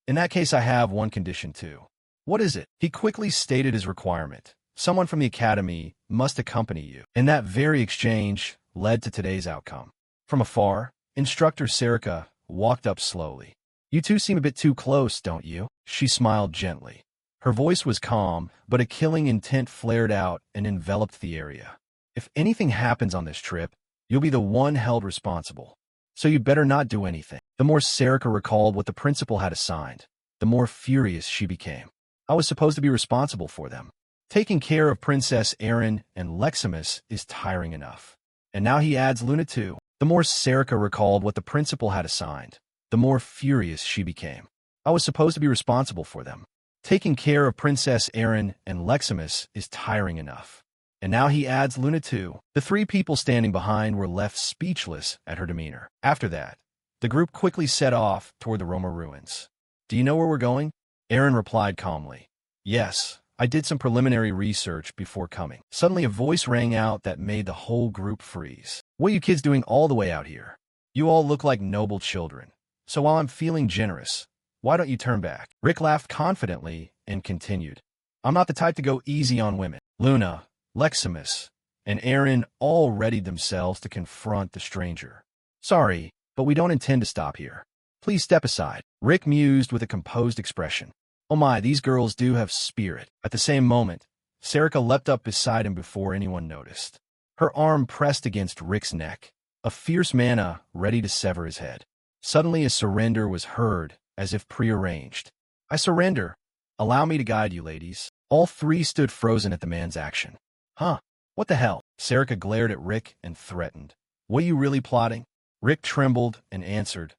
In that case I have one condition too. What is it? He quickly stated his requirement. Someone from the academy must accompany you. And that very exchange led to today's outcome. From afar, Instructor Serica walked up slowly. You two seem a bit too close, don't you? She smiled gently. Her voice was calm, but a killing intent flared out and enveloped the area. If anything happens on this trip, you'll be the one held responsible. So you'd better not do anything. The more Serica recalled what the principal had assigned, the more furious she became. I was supposed to be responsible for them. Taking care of Princess Aaron and Leximus is tiring enough. And now he adds Luna too. The more Serica recalled what the principal had assigned, the more furious she became. I was supposed to be responsible for them. Taking care of Princess Aaron and Leximus is tiring enough. And now he adds Luna too. The three people standing behind were left speechless at her demeanor. After that, the group quickly set off toward the Roma ruins. Do you know where we're going? Aaron replied calmly. Yes, I did some preliminary research before coming. Suddenly a voice rang out that made the whole group freeze. What are you kids doing all the way out here? You all look like noble children. So while I'm feeling generous, Why don't you turn back? Rick laughed confidently and continued. I'm not the type to go easy on women. Luna, Leximus, and Aaron all readied themselves to confront the stranger. Sorry, but we don't intend to stop here. Please step aside. Rick mused with a composed expression. Oh my, these girls do have spirit. At the same moment, Serica leapt up beside him before anyone noticed. Her arm pressed against Rick's neck, a fierce mana ready to sever his head. Suddenly a surrender was heard, as if prearranged. I surrender. Allow me to guide you, ladies. All three stood frozen at the man's action. Huh? What the hell? Serica glared at Rick and threatened. What are you really plotting? Rick trembled and answered.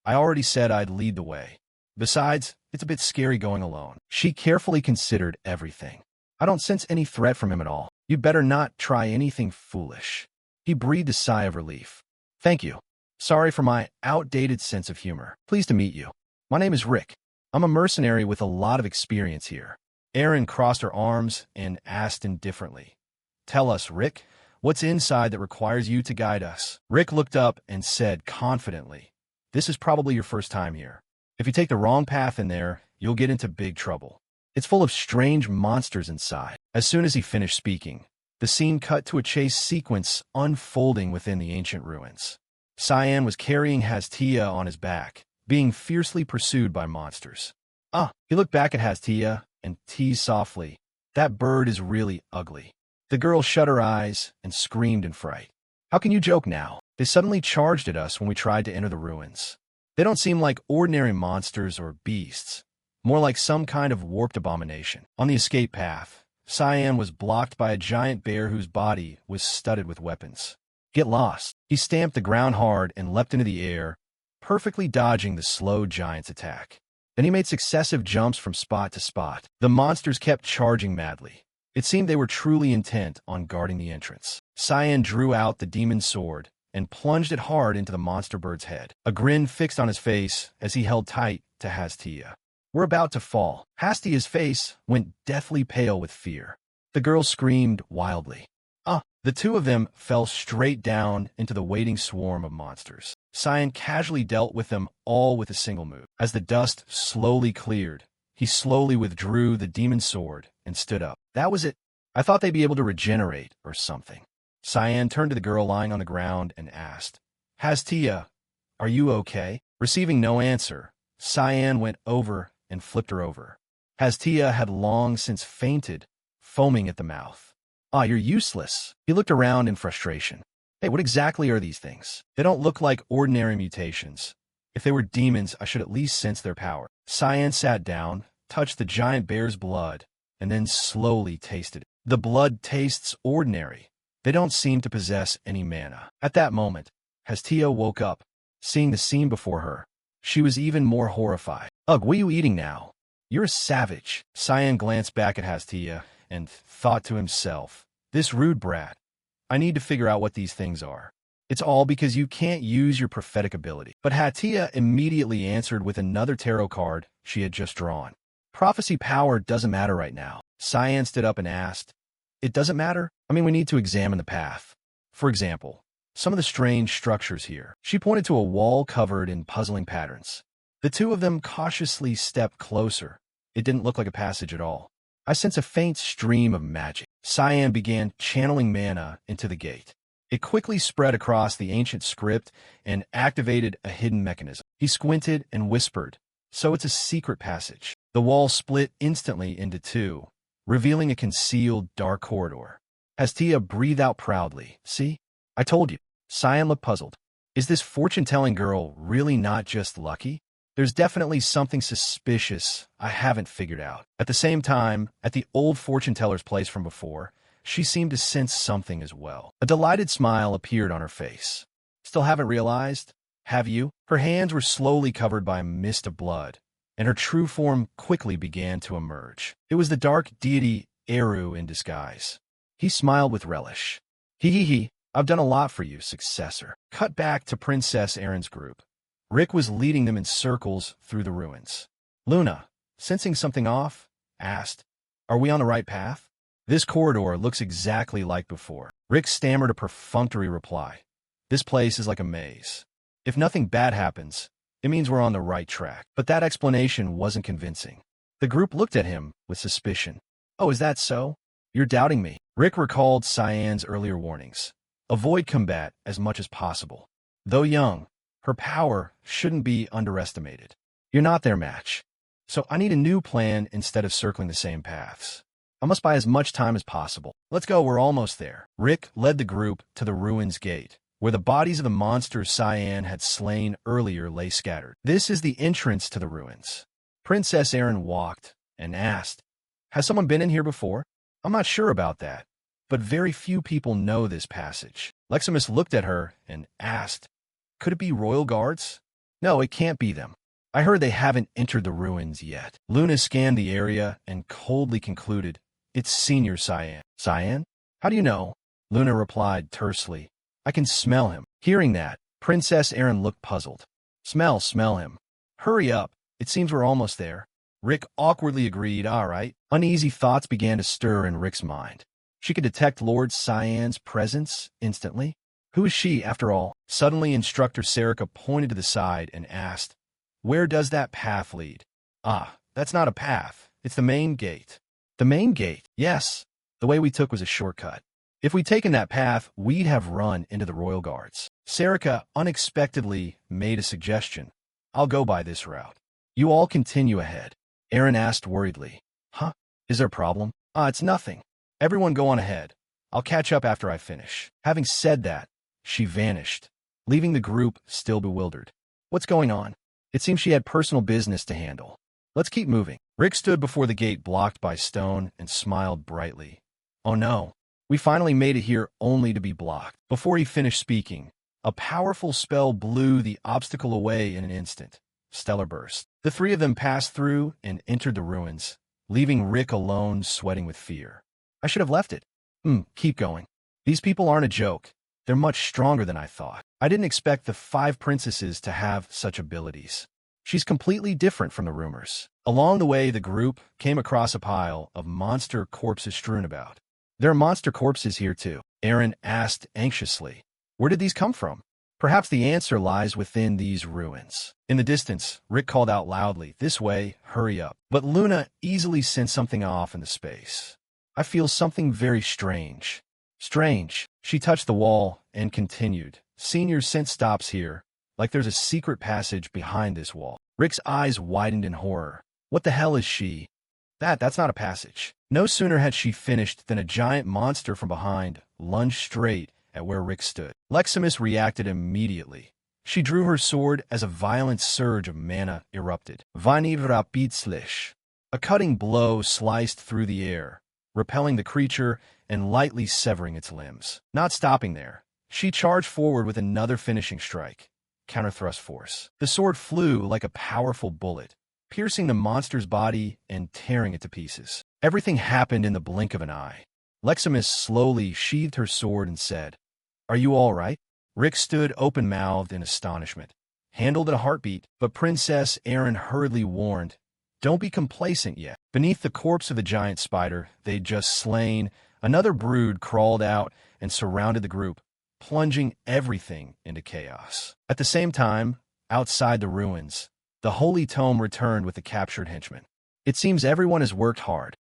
I already said I'd lead the way. Besides, it's a bit scary going alone. She carefully considered everything. I don't sense any threat from him at all. You'd better not try anything foolish. He breathed a sigh of relief. Thank you. Sorry for my outdated sense of humor. Pleased to meet you. My name is Rick. I'm a mercenary with a lot of experience here. Erin crossed her arms and asked indifferently. Tell us, Rick, what's inside that requires you to guide us? Rick looked up and said confidently, This is probably your first time here. If you take the wrong path in there, you'll get into big trouble. It's full of strange monsters inside. As soon as he finished speaking, the scene cut to a chase sequence unfolding within the ancient ruins. Cyan was carrying Hastia on his back, being fiercely pursued by monsters. He looked back at Hastia and teased softly, That bird is really ugly. The girl shut her eyes and screamed in fright. How can you joke now? They suddenly charged at us when we tried to enter the ruins. They don't seem like ordinary monsters or beasts, more like some kind of warped abomination. On the escape path, Cyan was blocked by a giant bear whose body was studded with weapons. Get lost. He stamped the ground hard and leapt into the air, perfectly dodging the slow giant's attack. Then he made successive jumps from spot to spot. The monsters kept charging madly. It seemed they were truly intent on guarding the entrance. Cyan drew out the demon's sword and plunged it hard into the monster bird's head. A grin fixed on his face as he held tight to Hastia. We're about to fall. Hastia's face went deathly pale with fear. The girl screamed wildly. The two of them fell straight down into the waiting swarm of monsters. Cyan casually dealt with them all with a single move. As the dust slowly cleared, he slowly withdrew the demon's sword and stood up. That was it. I thought they'd be able to regenerate or something. Cyan turned to the girl lying on the ground and asked, Hastia, are you okay? Receiving no answer, Cyan went over and flipped her over. Hastia had long since fainted, foaming at the mouth. You're useless. He looked around in frustration. Hey, what exactly are these things? They don't look like ordinary mutations. If they were demons, I should at least sense their power. Cyan sat down, touched the giant bear's blood, and then slowly tasted it. The blood tastes ordinary. They don't seem to possess any mana. At that moment, Hastia woke up, seeing the scene before her. She was even more horrified. Ugh, what are you eating now? You're a savage. Cyan glanced back at Hastia and thought to himself, This rude brat. I need to figure out what these things are. It's all because you can't use your prophetic ability. But Hastia immediately answered with another tarot card she had just drawn. Prophecy power doesn't matter right now. Cyan stood up and asked, It doesn't matter? I mean, we need to examine the path. For example, some of the strange structures here. She pointed to a wall covered in puzzling patterns. The two of them cautiously stepped closer. It didn't look like a passage at all. I sense a faint stream of magic. Cyan began channeling mana into the gate. It quickly spread across the ancient script and activated a hidden mechanism. He squinted and whispered, So it's a secret passage. The wall split instantly into two, revealing a concealed dark corridor. Hastia breathed out proudly. See? I told you. Cyan looked puzzled. Is this fortune-telling girl really not just lucky? There's definitely something suspicious I haven't figured out. At the same time, at the old fortune-teller's place from before, she seemed to sense something as well. A delighted smile appeared on her face. Still haven't realized? Have you? Her hands were slowly covered by a mist of blood, and her true form quickly began to emerge. It was the dark deity Eru in disguise. He smiled with relish. He, I've done a lot for you, successor. Cut back to Princess Erin's group. Rick was leading them in circles through the ruins. Luna, sensing something off, asked, Are we on the right path? This corridor looks exactly like before. Rick stammered a perfunctory reply. This place is like a maze. If nothing bad happens, It means we're on the right track. But that explanation wasn't convincing. The group looked at him with suspicion. Oh, is that so? You're doubting me. Rick recalled Cyan's earlier warnings. Avoid combat as much as possible. Though young, her power shouldn't be underestimated. You're not their match. So I need a new plan instead of circling the same paths. I must buy as much time as possible. Let's go, we're almost there. Rick led the group to the ruins gate, where the bodies of the monsters Cyan had slain earlier lay scattered. This is the entrance to the ruins. Princess Erin walked and asked, has someone been in here before? I'm not sure about that, but very few people know this passage. Leximus looked at her and asked, could it be royal guards? No, it can't be them. I heard they haven't entered the ruins yet. Luna scanned the area and coldly concluded, it's Senior Cyan. Cyan? How do you know? Luna replied tersely, I can smell him. Hearing that, Princess Erin looked puzzled. Smell him. Hurry up. It seems we're almost there. Rick awkwardly agreed, all right. Uneasy thoughts began to stir in Rick's mind. She could detect Lord Cyan's presence instantly. Who is she, after all? Suddenly, Instructor Serica pointed to the side and asked, where does that path lead? Ah, that's not a path. It's the main gate. The main gate? Yes. The way we took was a shortcut. If we'd taken that path, we'd have run into the royal guards. Serica unexpectedly made a suggestion. I'll go by this route. You all continue ahead. Erin asked worriedly. Huh? Is there a problem? It's nothing. Everyone go on ahead. I'll catch up after I finish. Having said that, she vanished, leaving the group still bewildered. What's going on? It seems she had personal business to handle. Let's keep moving. Rick stood before the gate blocked by stone and smiled brightly. Oh no, we finally made it here only to be blocked. Before he finished speaking, a powerful spell blew the obstacle away in an instant. Stellar burst. The three of them passed through and entered the ruins, leaving Rick alone sweating with fear. I should have left it. Keep going. These people aren't a joke. They're much stronger than I thought. I didn't expect the 5 princesses to have such abilities. She's completely different from the rumors. Along the way, the group came across a pile of monster corpses strewn about. There are monster corpses here too, Erin asked anxiously. Where did these come from? Perhaps the answer lies within these ruins. In the distance, Rick called out loudly, this way, hurry up. But Luna easily sensed something off in the space. I feel something very strange. Strange. She touched the wall and continued. Senior's scent stops here, like there's a secret passage behind this wall. Rick's eyes widened in horror. What the hell is she? That's not a passage. No sooner had she finished than a giant monster from behind lunged straight at where Rick stood. Leximus reacted immediately. She drew her sword as a violent surge of mana erupted. Vani Rapid-Slish. A cutting blow sliced through the air, repelling the creature and lightly severing its limbs. Not stopping there, she charged forward with another finishing strike. Counter-thrust force. The sword flew like a powerful bullet, piercing the monster's body and tearing it to pieces. Everything happened in the blink of an eye. Leximus slowly sheathed her sword and said, Are you all right? Rick stood open-mouthed in astonishment, handled at a heartbeat, but Princess Erin hurriedly warned, Don't be complacent yet. Beneath the corpse of the giant spider they'd just slain, another brood crawled out and surrounded the group, plunging everything into chaos. At the same time, outside the ruins, the Holy Tome returned with the captured henchmen. It seems everyone has worked hard.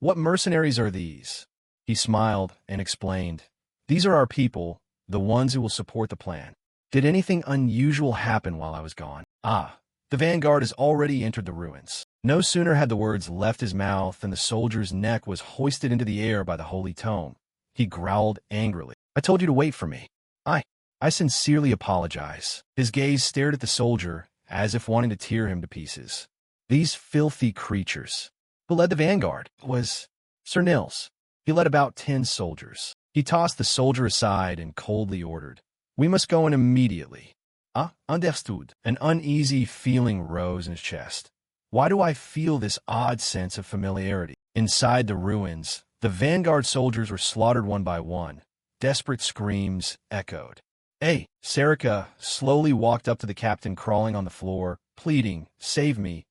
What mercenaries are these? He smiled and explained, These are our people, the ones who will support the plan. Did anything unusual happen while I was gone? The vanguard has already entered the ruins. No sooner had the words left his mouth than the soldier's neck was hoisted into the air by the Holy Tome. He growled angrily. I told you to wait for me. I sincerely apologize. His gaze stared at the soldier, as if wanting to tear him to pieces. These filthy creatures. Who led the vanguard? Was Sir Nils. He led about 10 soldiers. He tossed the soldier aside and coldly ordered, We must go in immediately. Understood. An uneasy feeling rose in his chest. Why do I feel this odd sense of familiarity? Inside the ruins, the vanguard soldiers were slaughtered one by one. Desperate screams echoed. Hey, Serica slowly walked up to the captain crawling on the floor, pleading, Save me,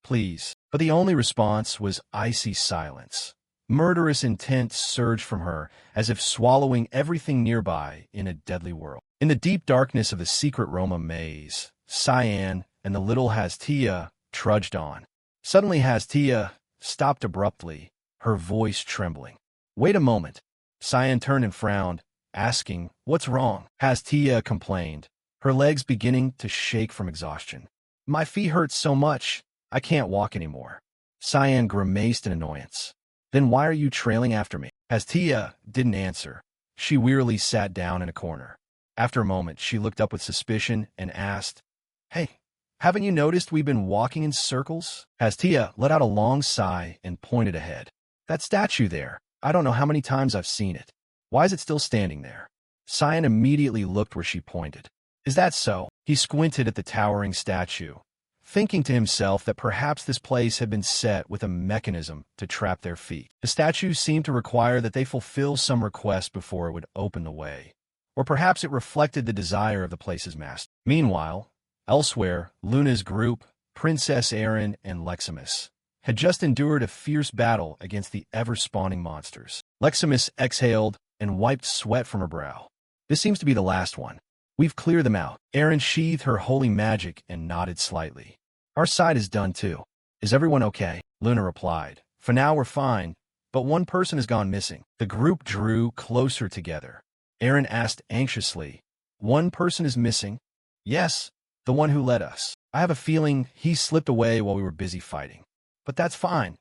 please. But the only response was icy silence. Murderous intent surged from her, as if swallowing everything nearby in a deadly whirl. In the deep darkness of the secret Roma maze, Cyan, and the little Hastia trudged on. Suddenly Hastia stopped abruptly, her voice trembling. "Wait a moment." Cyan turned and frowned, asking, "What's wrong?" Hastia complained, her legs beginning to shake from exhaustion. "My feet hurt so much, I can't walk anymore." Cyan grimaced in annoyance. "Then why are you trailing after me?" Hastia didn't answer. She wearily sat down in a corner. After a moment, she looked up with suspicion and asked, "Hey, haven't you noticed we've been walking in circles?" Hastia let out a long sigh and pointed ahead. "That statue there, I don't know how many times I've seen it. Why is it still standing there?" Cyan immediately looked where she pointed. "Is that so?" He squinted at the towering statue, thinking to himself that perhaps this place had been set with a mechanism to trap their feet. The statue seemed to require that they fulfill some request before it would open the way. Or perhaps it reflected the desire of the place's master. Meanwhile, elsewhere, Luna's group, Princess Erin and Leximus, had just endured a fierce battle against the ever-spawning monsters. Leximus exhaled and wiped sweat from her brow. "This seems to be the last one. We've cleared them out." Erin sheathed her holy magic and nodded slightly. "Our side is done too. Is everyone okay?" Luna replied. "For now we're fine, but one person has gone missing." The group drew closer together. Erin asked anxiously, "One person is missing?" "Yes, the one who led us. I have a feeling he slipped away while we were busy fighting. But that's fine.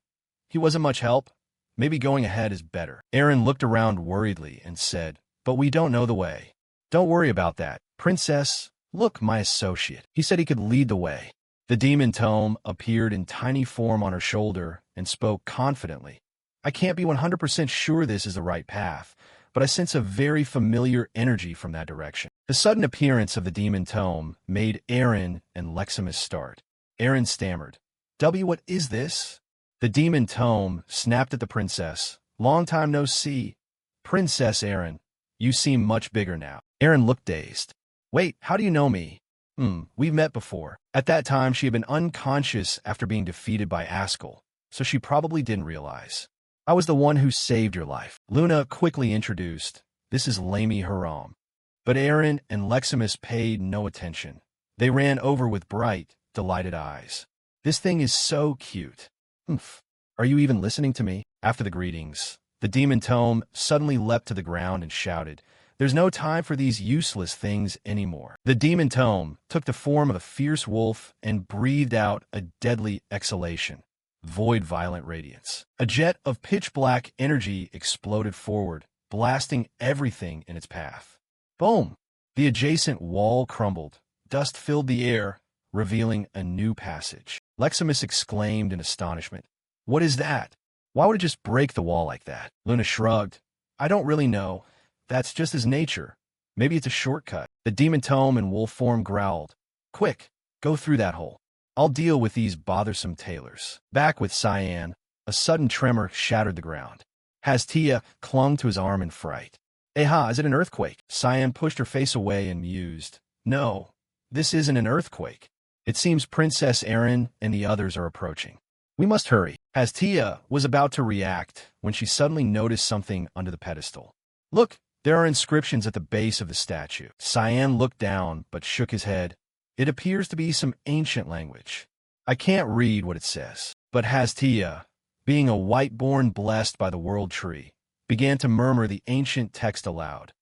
He wasn't much help. Maybe going ahead is better." Erin looked around worriedly and said, "But we don't know the way." "Don't worry about that, Princess. Look, my associate. He said he could lead the way." The demon tome appeared in tiny form on her shoulder and spoke confidently. "I can't be 100% sure this is the right path, but I sense a very familiar energy from that direction." The sudden appearance of the demon tome made Erin and Leximus start. Erin stammered, What is this?" The demon tome snapped at the princess. "Long time no see. Princess Erin, you seem much bigger now." Erin looked dazed. "Wait, how do you know me?" We've met before." At that time, she had been unconscious after being defeated by Askel, so she probably didn't realize. "I was the one who saved your life." Luna quickly introduced, "This is Lamy Haram." But Erin and Leximus paid no attention. They ran over with bright, delighted eyes. "This thing is so cute." "Are you even listening to me?" After the greetings, the demon tome suddenly leapt to the ground and shouted, "There's no time for these useless things anymore." The demon tome took the form of a fierce wolf and breathed out a deadly exhalation, void violent radiance. A jet of pitch-black energy exploded forward, blasting everything in its path. Boom! The adjacent wall crumbled. Dust filled the air, revealing a new passage. Leximus exclaimed in astonishment, "What is that? Why would it just break the wall like that?" Luna shrugged. "I don't really know. That's just his nature. Maybe it's a shortcut." The demon tome in wolf form growled, "Quick, go through that hole. I'll deal with these bothersome tailors." Back with Cyan, a sudden tremor shattered the ground. Hastia clung to his arm in fright. "Is it an earthquake?" Cyan pushed her face away and mused. "No, this isn't an earthquake. It seems Princess Erin and the others are approaching. We must hurry." Hastia was about to react when she suddenly noticed something under the pedestal. "Look! There are inscriptions at the base of the statue." Cyan looked down but shook his head. "It appears to be some ancient language. I can't read what it says." But Hastia, being a white-born blessed by the world tree, began to murmur the ancient text aloud.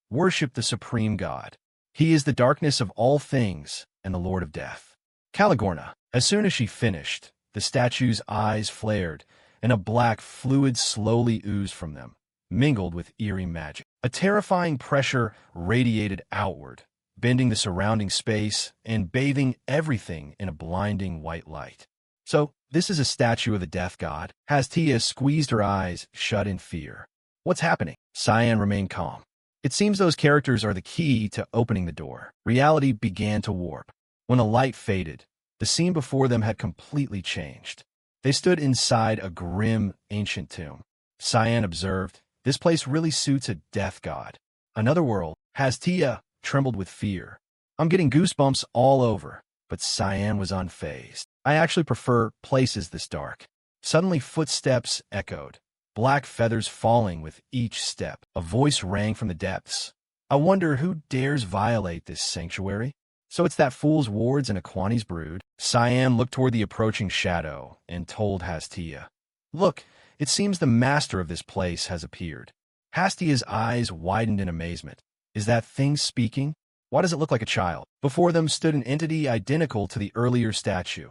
"Worship the supreme God. He is the darkness of all things and the Lord of death." Caligorna. As soon as she finished, the statue's eyes flared, and a black fluid slowly oozed from them, mingled with eerie magic. A terrifying pressure radiated outward, bending the surrounding space and bathing everything in a blinding white light. "So, this is a statue of the death god?" Hastia squeezed her eyes shut in fear. "What's happening?" Cyan remained calm. "It seems those characters are the key to opening the door." Reality began to warp. When the light faded, the scene before them had completely changed. They stood inside a grim, ancient tomb. Cyan observed, "This place really suits a death god. Another world." Hastia trembled with fear. "I'm getting goosebumps all over." But Cyan was unfazed. "I actually prefer places this dark." Suddenly footsteps echoed, black feathers falling with each step. A voice rang from the depths. "I wonder who dares violate this sanctuary?" So it's that fool's wards and Aquani's brood? Cyan looked toward the approaching shadow and told Hastia. Look, it seems the master of this place has appeared. Hastia's eyes widened in amazement. Is that thing speaking? Why does it look like a child? Before them stood an entity identical to the earlier statue.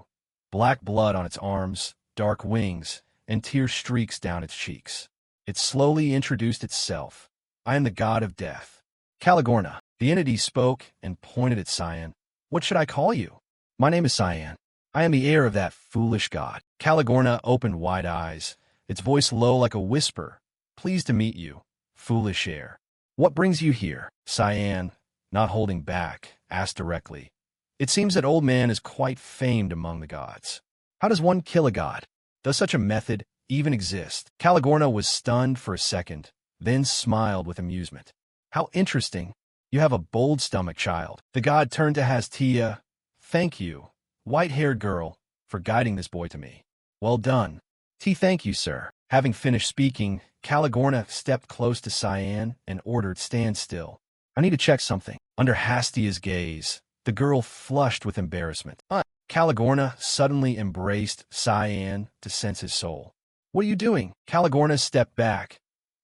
Black blood on its arms, dark wings, and tear streaks down its cheeks. It slowly introduced itself. I am the god of death. Caligorna. The entity spoke and pointed at Cyan. What should I call you? My name is Cyan. I am the heir of that foolish god. Caligorna opened wide eyes, its voice low like a whisper. Pleased to meet you, foolish heir. What brings you here? Cyan, not holding back, asked directly. It seems that old man is quite famed among the gods. How does one kill a god? Does such a method even exist? Caligorna was stunned for a second, then smiled with amusement. How interesting. You have a bold stomach, child. The god turned to Hastia. Thank you, white-haired girl, for guiding this boy to me. Well done. Thank you, sir. Having finished speaking, Caligorna stepped close to Cyan and ordered, stand still. I need to check something. Under Hastia's gaze, the girl flushed with embarrassment. Caligorna suddenly embraced Cyan to sense his soul. What are you doing? Caligorna stepped back,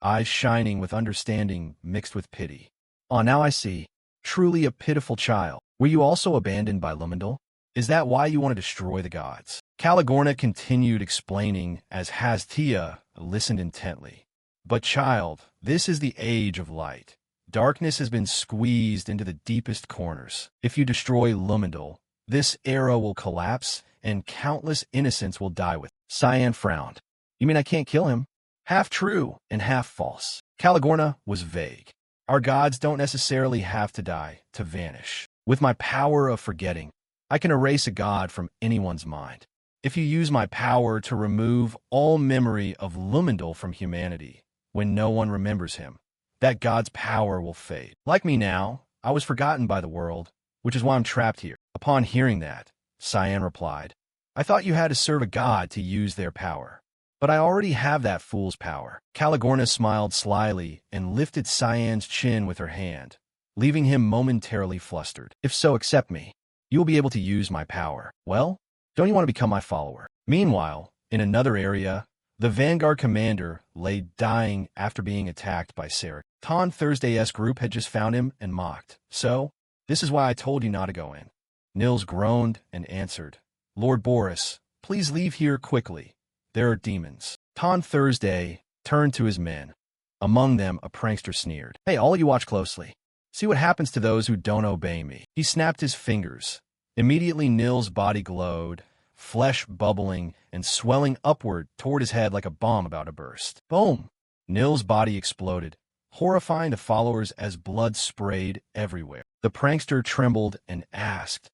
eyes shining with understanding mixed with pity. Now I see. Truly a pitiful child. Were you also abandoned by Lumendal? Is that why you want to destroy the gods? Caligorna continued explaining as Hastia listened intently. But child, this is the age of light. Darkness has been squeezed into the deepest corners. If you destroy Lumendal, this era will collapse and countless innocents will die with it. Cyan frowned. You mean I can't kill him? Half true and half false. Caligorna was vague. Our gods don't necessarily have to die to vanish. With my power of forgetting, I can erase a god from anyone's mind. If you use my power to remove all memory of Lumendal from humanity, when no one remembers him, that god's power will fade. Like me now, I was forgotten by the world, which is why I'm trapped here. Upon hearing that, Cyan replied, I thought you had to serve a god to use their power. But I already have that fool's power. Caligorna smiled slyly and lifted Cyan's chin with her hand, leaving him momentarily flustered. If so, accept me. You will be able to use my power. Well, don't you want to become my follower? Meanwhile, in another area, the Vanguard commander lay dying after being attacked by Sarek. Thursday's group had just found him and mocked. So, this is why I told you not to go in. Nils groaned and answered, Lord Boris, please leave here quickly. There are demons. Thursday turned to his men. Among them, a prankster sneered. Hey, all of you watch closely. See what happens to those who don't obey me. He snapped his fingers. Immediately, Nils' body glowed, flesh bubbling and swelling upward toward his head like a bomb about to burst. Boom! Nils' body exploded, horrifying the followers as blood sprayed everywhere. The prankster trembled and asked,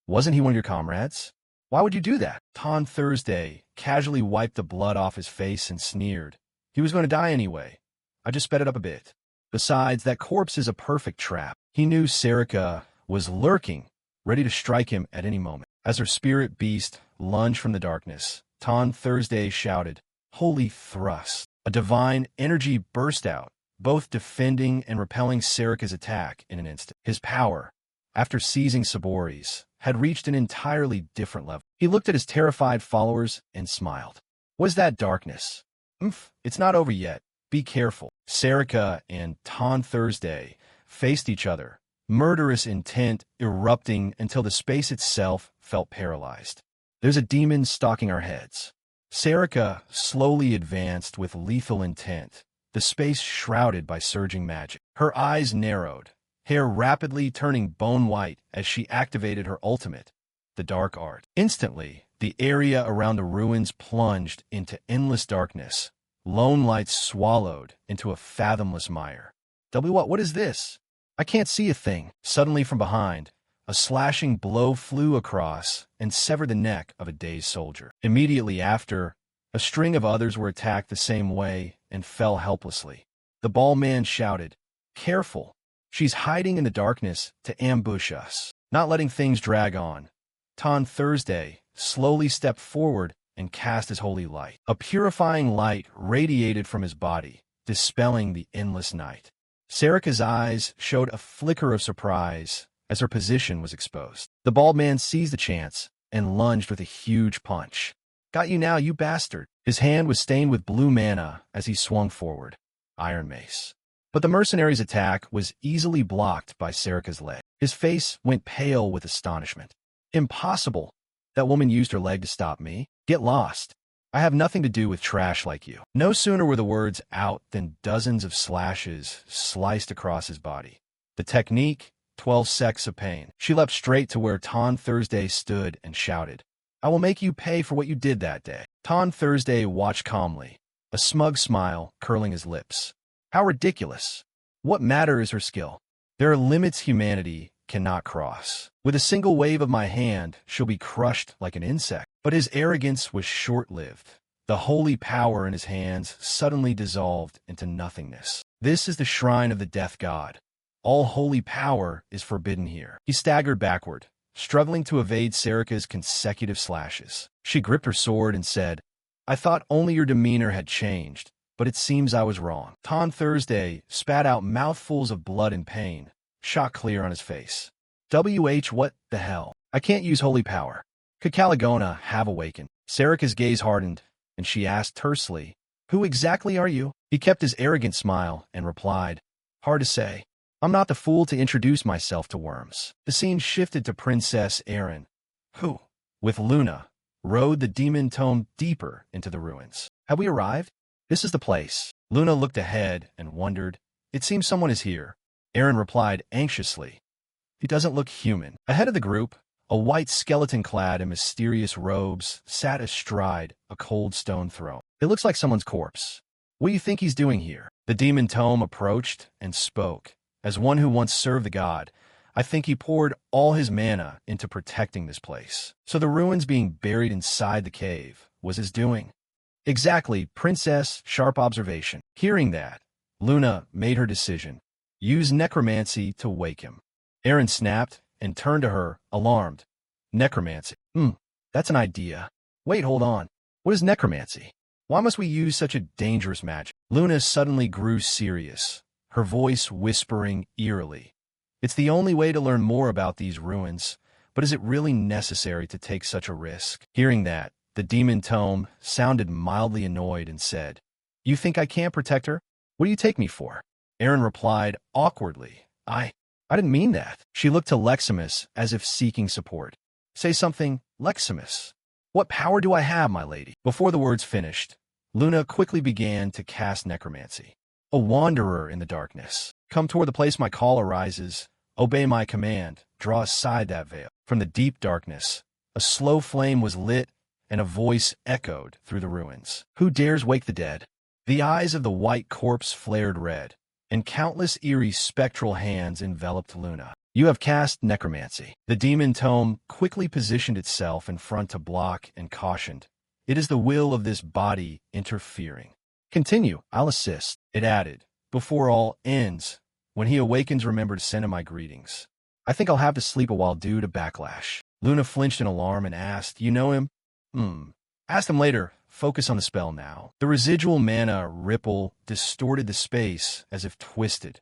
Wasn't he one of your comrades? Why would you do that? Thursday casually wiped the blood off his face and sneered. He was going to die anyway. I just sped it up a bit. Besides, that corpse is a perfect trap. He knew Serica was lurking, ready to strike him at any moment. As her spirit beast lunged from the darkness, Thursday shouted, Holy thrust! A divine energy burst out, both defending and repelling Serica's attack in an instant. His power, after seizing Saboris, had reached an entirely different level. He looked at his terrified followers and smiled. Was that darkness? It's not over yet. Be careful. Serica and Thursday faced each other, murderous intent erupting until the space itself felt paralyzed. There's a demon stalking our heads. Serica slowly advanced with lethal intent, the space shrouded by surging magic. Her eyes narrowed, hair rapidly turning bone white as she activated her ultimate, the Dark Art. Instantly, the area around the ruins plunged into endless darkness. Lone lights swallowed into a fathomless mire. What is this? I can't see a thing. Suddenly from behind, a slashing blow flew across and severed the neck of a dazed soldier. Immediately after, a string of others were attacked the same way and fell helplessly. The bald man shouted, Careful! She's hiding in the darkness to ambush us. Not letting things drag on, Thursday slowly stepped forward and cast his holy light. A purifying light radiated from his body, dispelling the endless night. Serica's eyes showed a flicker of surprise, as her position was exposed. The bald man seized the chance and lunged with a huge punch. Got you now, you bastard. His hand was stained with blue mana as he swung forward. Iron Mace. But the mercenary's attack was easily blocked by Sarika's leg. His face went pale with astonishment. Impossible. That woman used her leg to stop me? Get lost. I have nothing to do with trash like you. No sooner were the words out than dozens of slashes sliced across his body. The technique, 12 secs of pain. She leapt straight to where Ton Thursday stood and shouted, I will make you pay for what you did that day. Ton Thursday watched calmly, a smug smile curling his lips. How ridiculous. What matter is her skill? There are limits humanity cannot cross. With a single wave of my hand, she'll be crushed like an insect. But his arrogance was short-lived. The holy power in his hands suddenly dissolved into nothingness. This is the shrine of the death god. All holy power is forbidden here. He staggered backward, struggling to evade Sarika's consecutive slashes. She gripped her sword and said, I thought only your demeanor had changed, but it seems I was wrong. Ton Thursday spat out mouthfuls of blood and pain, shot clear on his face. What the hell? I can't use holy power. Could Caligona have awakened? Sarika's gaze hardened, and she asked tersely, Who exactly are you? He kept his arrogant smile and replied, Hard to say. I'm not the fool to introduce myself to worms. The scene shifted to Princess Erin, who, with Luna, rode the demon tome deeper into the ruins. Have we arrived? This is the place. Luna looked ahead and wondered, It seems someone is here. Erin replied anxiously, He doesn't look human. Ahead of the group, a white skeleton clad in mysterious robes sat astride a cold stone throne. It looks like someone's corpse. What do you think he's doing here? The demon tome approached and spoke. As one who once served the god, I think he poured all his mana into protecting this place. So the ruins being buried inside the cave was his doing. Exactly, Princess, sharp observation. Hearing that, Luna made her decision. Use necromancy to wake him. Erin snapped and turned to her, alarmed. Necromancy. That's an idea. Wait, hold on. What is necromancy? Why must we use such a dangerous magic? Luna suddenly grew serious, her voice whispering eerily. It's the only way to learn more about these ruins, but is it really necessary to take such a risk? Hearing that, the demon tome sounded mildly annoyed and said, You think I can't protect her? What do you take me for? Erin replied awkwardly, I didn't mean that. She looked to Leximus as if seeking support. Say something, Leximus. What power do I have, my lady? Before the words finished, Luna quickly began to cast necromancy. A wanderer in the darkness. Come toward the place my call arises. Obey my command. Draw aside that veil. From the deep darkness, a slow flame was lit, and a voice echoed through the ruins. Who dares wake the dead? The eyes of the white corpse flared red, and countless eerie spectral hands enveloped Luna. You have cast necromancy. The demon tome quickly positioned itself in front to block and cautioned. It is the will of this body interfering. Continue, I'll assist. It added, before all ends, when he awakens, remember to send him my greetings. I think I'll have to sleep a while due to backlash. Luna flinched in alarm and asked, You know him? Ask him later. Focus on the spell now. The residual mana ripple distorted the space as if twisted.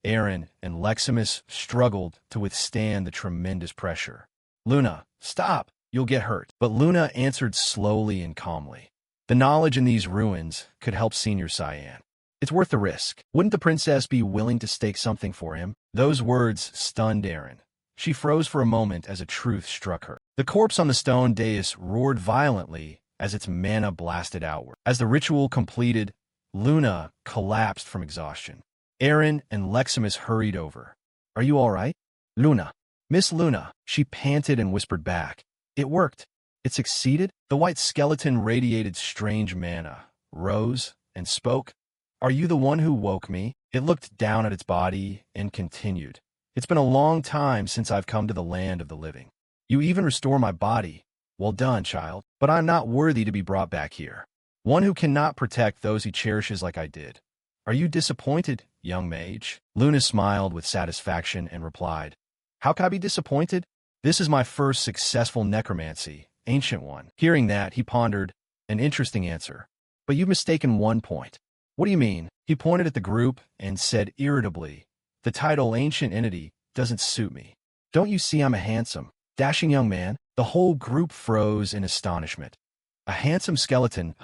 Erin and Leximus struggled to withstand the tremendous pressure. Luna, stop! You'll get hurt. But Luna answered slowly and calmly. The knowledge in these ruins could help Senior Cyan. It's worth the risk. Wouldn't the princess be willing to stake something for him? Those words stunned Erin. She froze for a moment as a truth struck her. The corpse on the stone dais roared violently as its mana blasted outward. As the ritual completed, Luna collapsed from exhaustion. Erin and Leximus hurried over. Are you all right? Luna. Miss Luna, she panted and whispered back. It worked. It succeeded. The white skeleton radiated strange mana, rose, and spoke. Are you the one who woke me? It looked down at its body and continued. It's been a long time since I've come to the land of the living. You even restore my body. Well done, child. But I'm not worthy to be brought back here. One who cannot protect those he cherishes like I did. Are you disappointed, young mage? Luna smiled with satisfaction and replied, How can I be disappointed? This is my first successful necromancy, ancient one. Hearing that, he pondered, an interesting answer. But you've mistaken one point. What do you mean? He pointed at the group and said irritably, The title ancient entity doesn't suit me. Don't you see I'm a handsome, dashing young man? The whole group froze in astonishment. A handsome skeleton,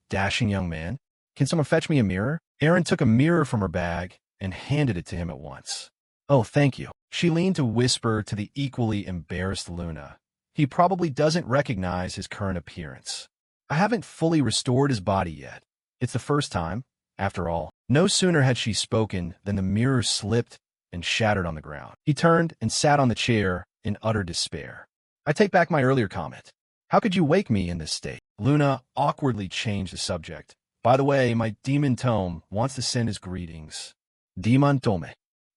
dashing young man? Can someone fetch me a mirror? Erin took a mirror from her bag and handed it to him at once. Oh, thank you. She leaned to whisper to the equally embarrassed Luna. He probably doesn't recognize his current appearance. I haven't fully restored his body yet. It's the first time, after all. No sooner had she spoken than the mirror slipped and shattered on the ground. He turned and sat on the chair in utter despair. I take back my earlier comment. How could you wake me in this state? Luna awkwardly changed the subject. By the way, my demon tome wants to send his greetings. Demon tome?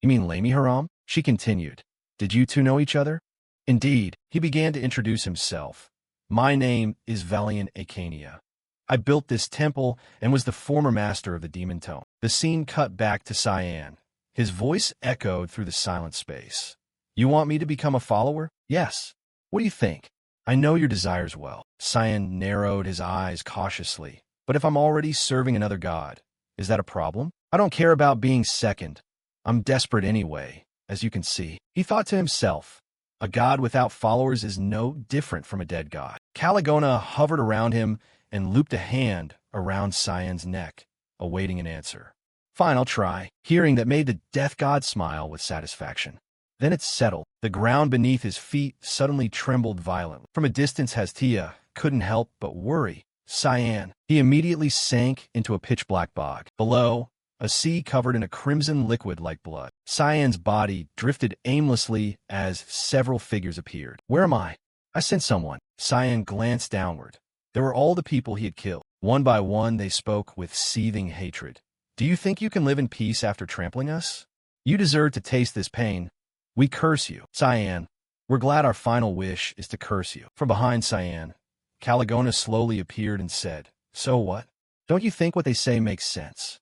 You mean Lamy Haram? She continued. Did you two know each other? Indeed, he began to introduce himself. My name is Valiant Acania. I built this temple and was the former master of the demon tome. The scene cut back to Cyan. His voice echoed through the silent space. You want me to become a follower? Yes. What do you think? I know your desires well. Cyan narrowed his eyes cautiously. But if I'm already serving another god, is that a problem? I don't care about being second. I'm desperate anyway, as you can see. He thought to himself, a god without followers is no different from a dead god. Caligona hovered around him and looped a hand around Cyan's neck, awaiting an answer. Fine, I'll try. Hearing that made the death god smile with satisfaction. Then it settled. The ground beneath his feet suddenly trembled violently. From a distance, Hastia couldn't help but worry. Cyan. He immediately sank into a pitch-black bog. Below, a sea covered in a crimson liquid like blood. Cyan's body drifted aimlessly as several figures appeared. Where am I? I sent someone. Cyan glanced downward. There were all the people he had killed. One by one, they spoke with seething hatred. Do you think you can live in peace after trampling us? You deserve to taste this pain. We curse you. Cyan, we're glad our final wish is to curse you. From behind Cyan, Caligona slowly appeared and said, So what? Don't you think what they say makes sense?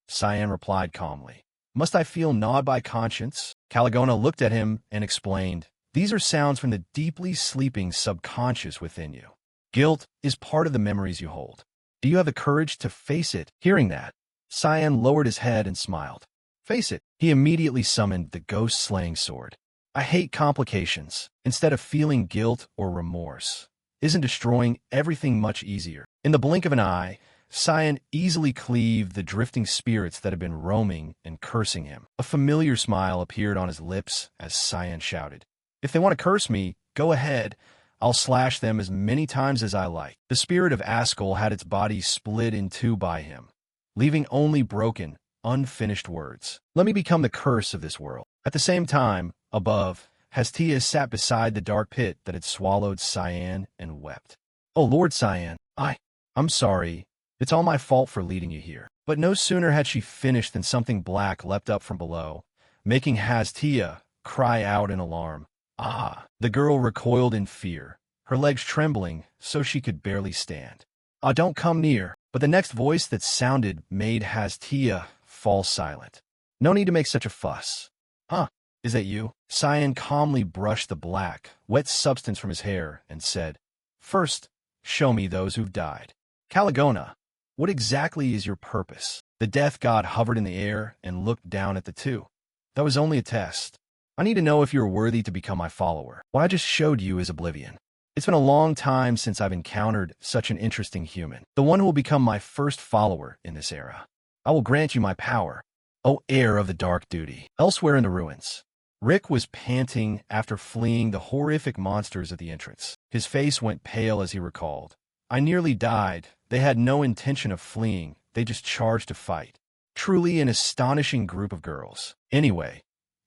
Cyan replied calmly. Must I feel gnawed by conscience? Caligona looked at him and explained, These are sounds from the deeply sleeping subconscious within you. Guilt is part of the memories you hold. Do you have the courage to face it? Hearing that, Cyan lowered his head and smiled. Face it. He immediately summoned the ghost-slaying sword. I hate complications. Instead of feeling guilt or remorse, isn't destroying everything much easier? In the blink of an eye, Cyan easily cleaved the drifting spirits that had been roaming and cursing him. A familiar smile appeared on his lips as Cyan shouted, If they want to curse me, go ahead. I'll slash them as many times as I like. The spirit of Askel had its body split in two by him, leaving only broken, unfinished words. Let me become the curse of this world. At the same time, above, Hastia sat beside the dark pit that had swallowed Cyan and wept. Oh, Lord Cyan, I'm sorry. It's all my fault for leading you here. But no sooner had she finished than something black leapt up from below, making Hastia cry out in alarm. Ah! The girl recoiled in fear, her legs trembling so she could barely stand. Ah, don't come near. But the next voice that sounded made Hastia fall silent. No need to make such a fuss. Huh? Is that you? Cyan calmly brushed the black, wet substance from his hair and said, First, show me those who've died. Caligona, what exactly is your purpose? The death god hovered in the air and looked down at the two. That was only a test. I need to know if you're worthy to become my follower. What I just showed you is oblivion. It's been a long time since I've encountered such an interesting human, the one who will become my first follower in this era. I will grant you my power, O heir of the dark duty. Elsewhere in the ruins, Rick was panting after fleeing the horrific monsters at the entrance. His face went pale as he recalled. I nearly died. They had no intention of fleeing. They just charged to fight. Truly an astonishing group of girls. Anyway,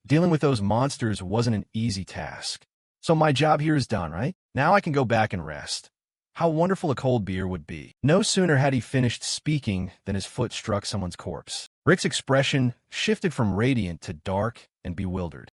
dealing with those monsters wasn't an easy task. So my job here is done, right? Now I can go back and rest. How wonderful a cold beer would be. No sooner had he finished speaking than his foot struck someone's corpse. Rick's expression shifted from radiant to dark and bewildered.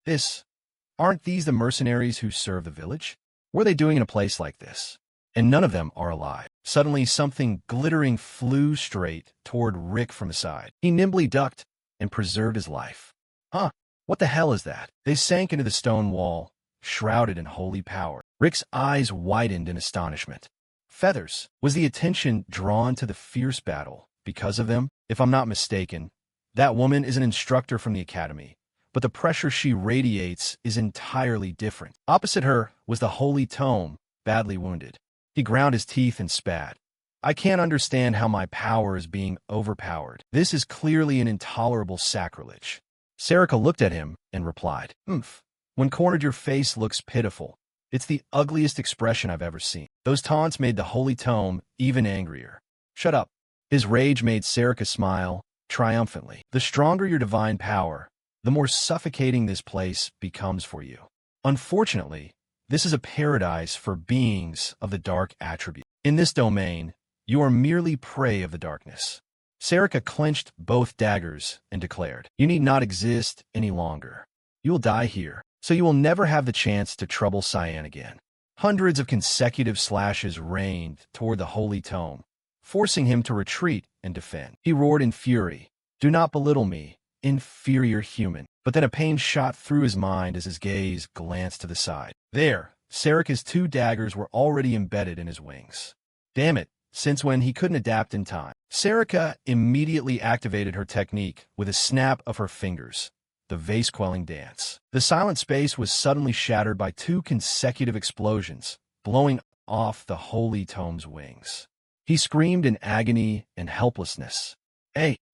Aren't these the mercenaries who serve the village? What are they doing in a place like this? And none of them are alive. Suddenly something glittering flew straight toward Rick from the side. He nimbly ducked and preserved his life. Huh? What the hell is that? They sank into the stone wall, shrouded in holy power. Rick's eyes widened in astonishment. Feathers. Was the attention drawn to the fierce battle because of them? If I'm not mistaken, that woman is an instructor from the academy, but the pressure she radiates is entirely different. Opposite her was the Holy Tome, badly wounded. He ground his teeth and spat. I can't understand how my power is being overpowered. This is clearly an intolerable sacrilege. Sarika looked at him and replied, When cornered, your face looks pitiful. It's the ugliest expression I've ever seen. Those taunts made the Holy Tome even angrier. Shut up. His rage made Sarika smile triumphantly. The stronger your divine power, the more suffocating this place becomes for you. Unfortunately, this is a paradise for beings of the dark attribute. In this domain, you are merely prey of the darkness. Sarika clenched both daggers and declared, You need not exist any longer. You will die here, so you will never have the chance to trouble Cyan again. Hundreds of consecutive slashes rained toward the Holy Tome, forcing him to retreat and defend. He roared in fury, Do not belittle me, inferior human. But then a pain shot through his mind as his gaze glanced to the side. There, Sarika's 2 daggers were already embedded in his wings. Damn it, since when he couldn't adapt in time. Sarika immediately activated her technique with a snap of her fingers, the vase-quelling dance. The silent space was suddenly shattered by 2 consecutive explosions, blowing off the Holy Tome's wings. He screamed in agony and helplessness.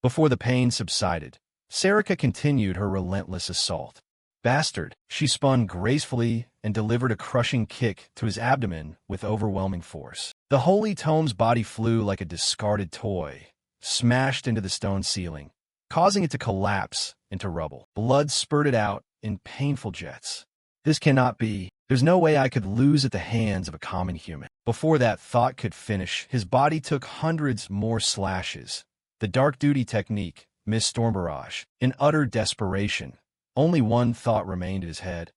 Before the pain subsided, Sarika continued her relentless assault. Bastard, she spun gracefully and delivered a crushing kick to his abdomen with overwhelming force. The Holy Tome's body flew like a discarded toy, smashed into the stone ceiling, causing it to collapse into rubble. Blood spurted out in painful jets. This cannot be. There's no way I could lose at the hands of a common human. Before that thought could finish, his body took hundreds more slashes. The dark duty technique, Miss Storm Barrage. In utter desperation, only one thought remained in his head.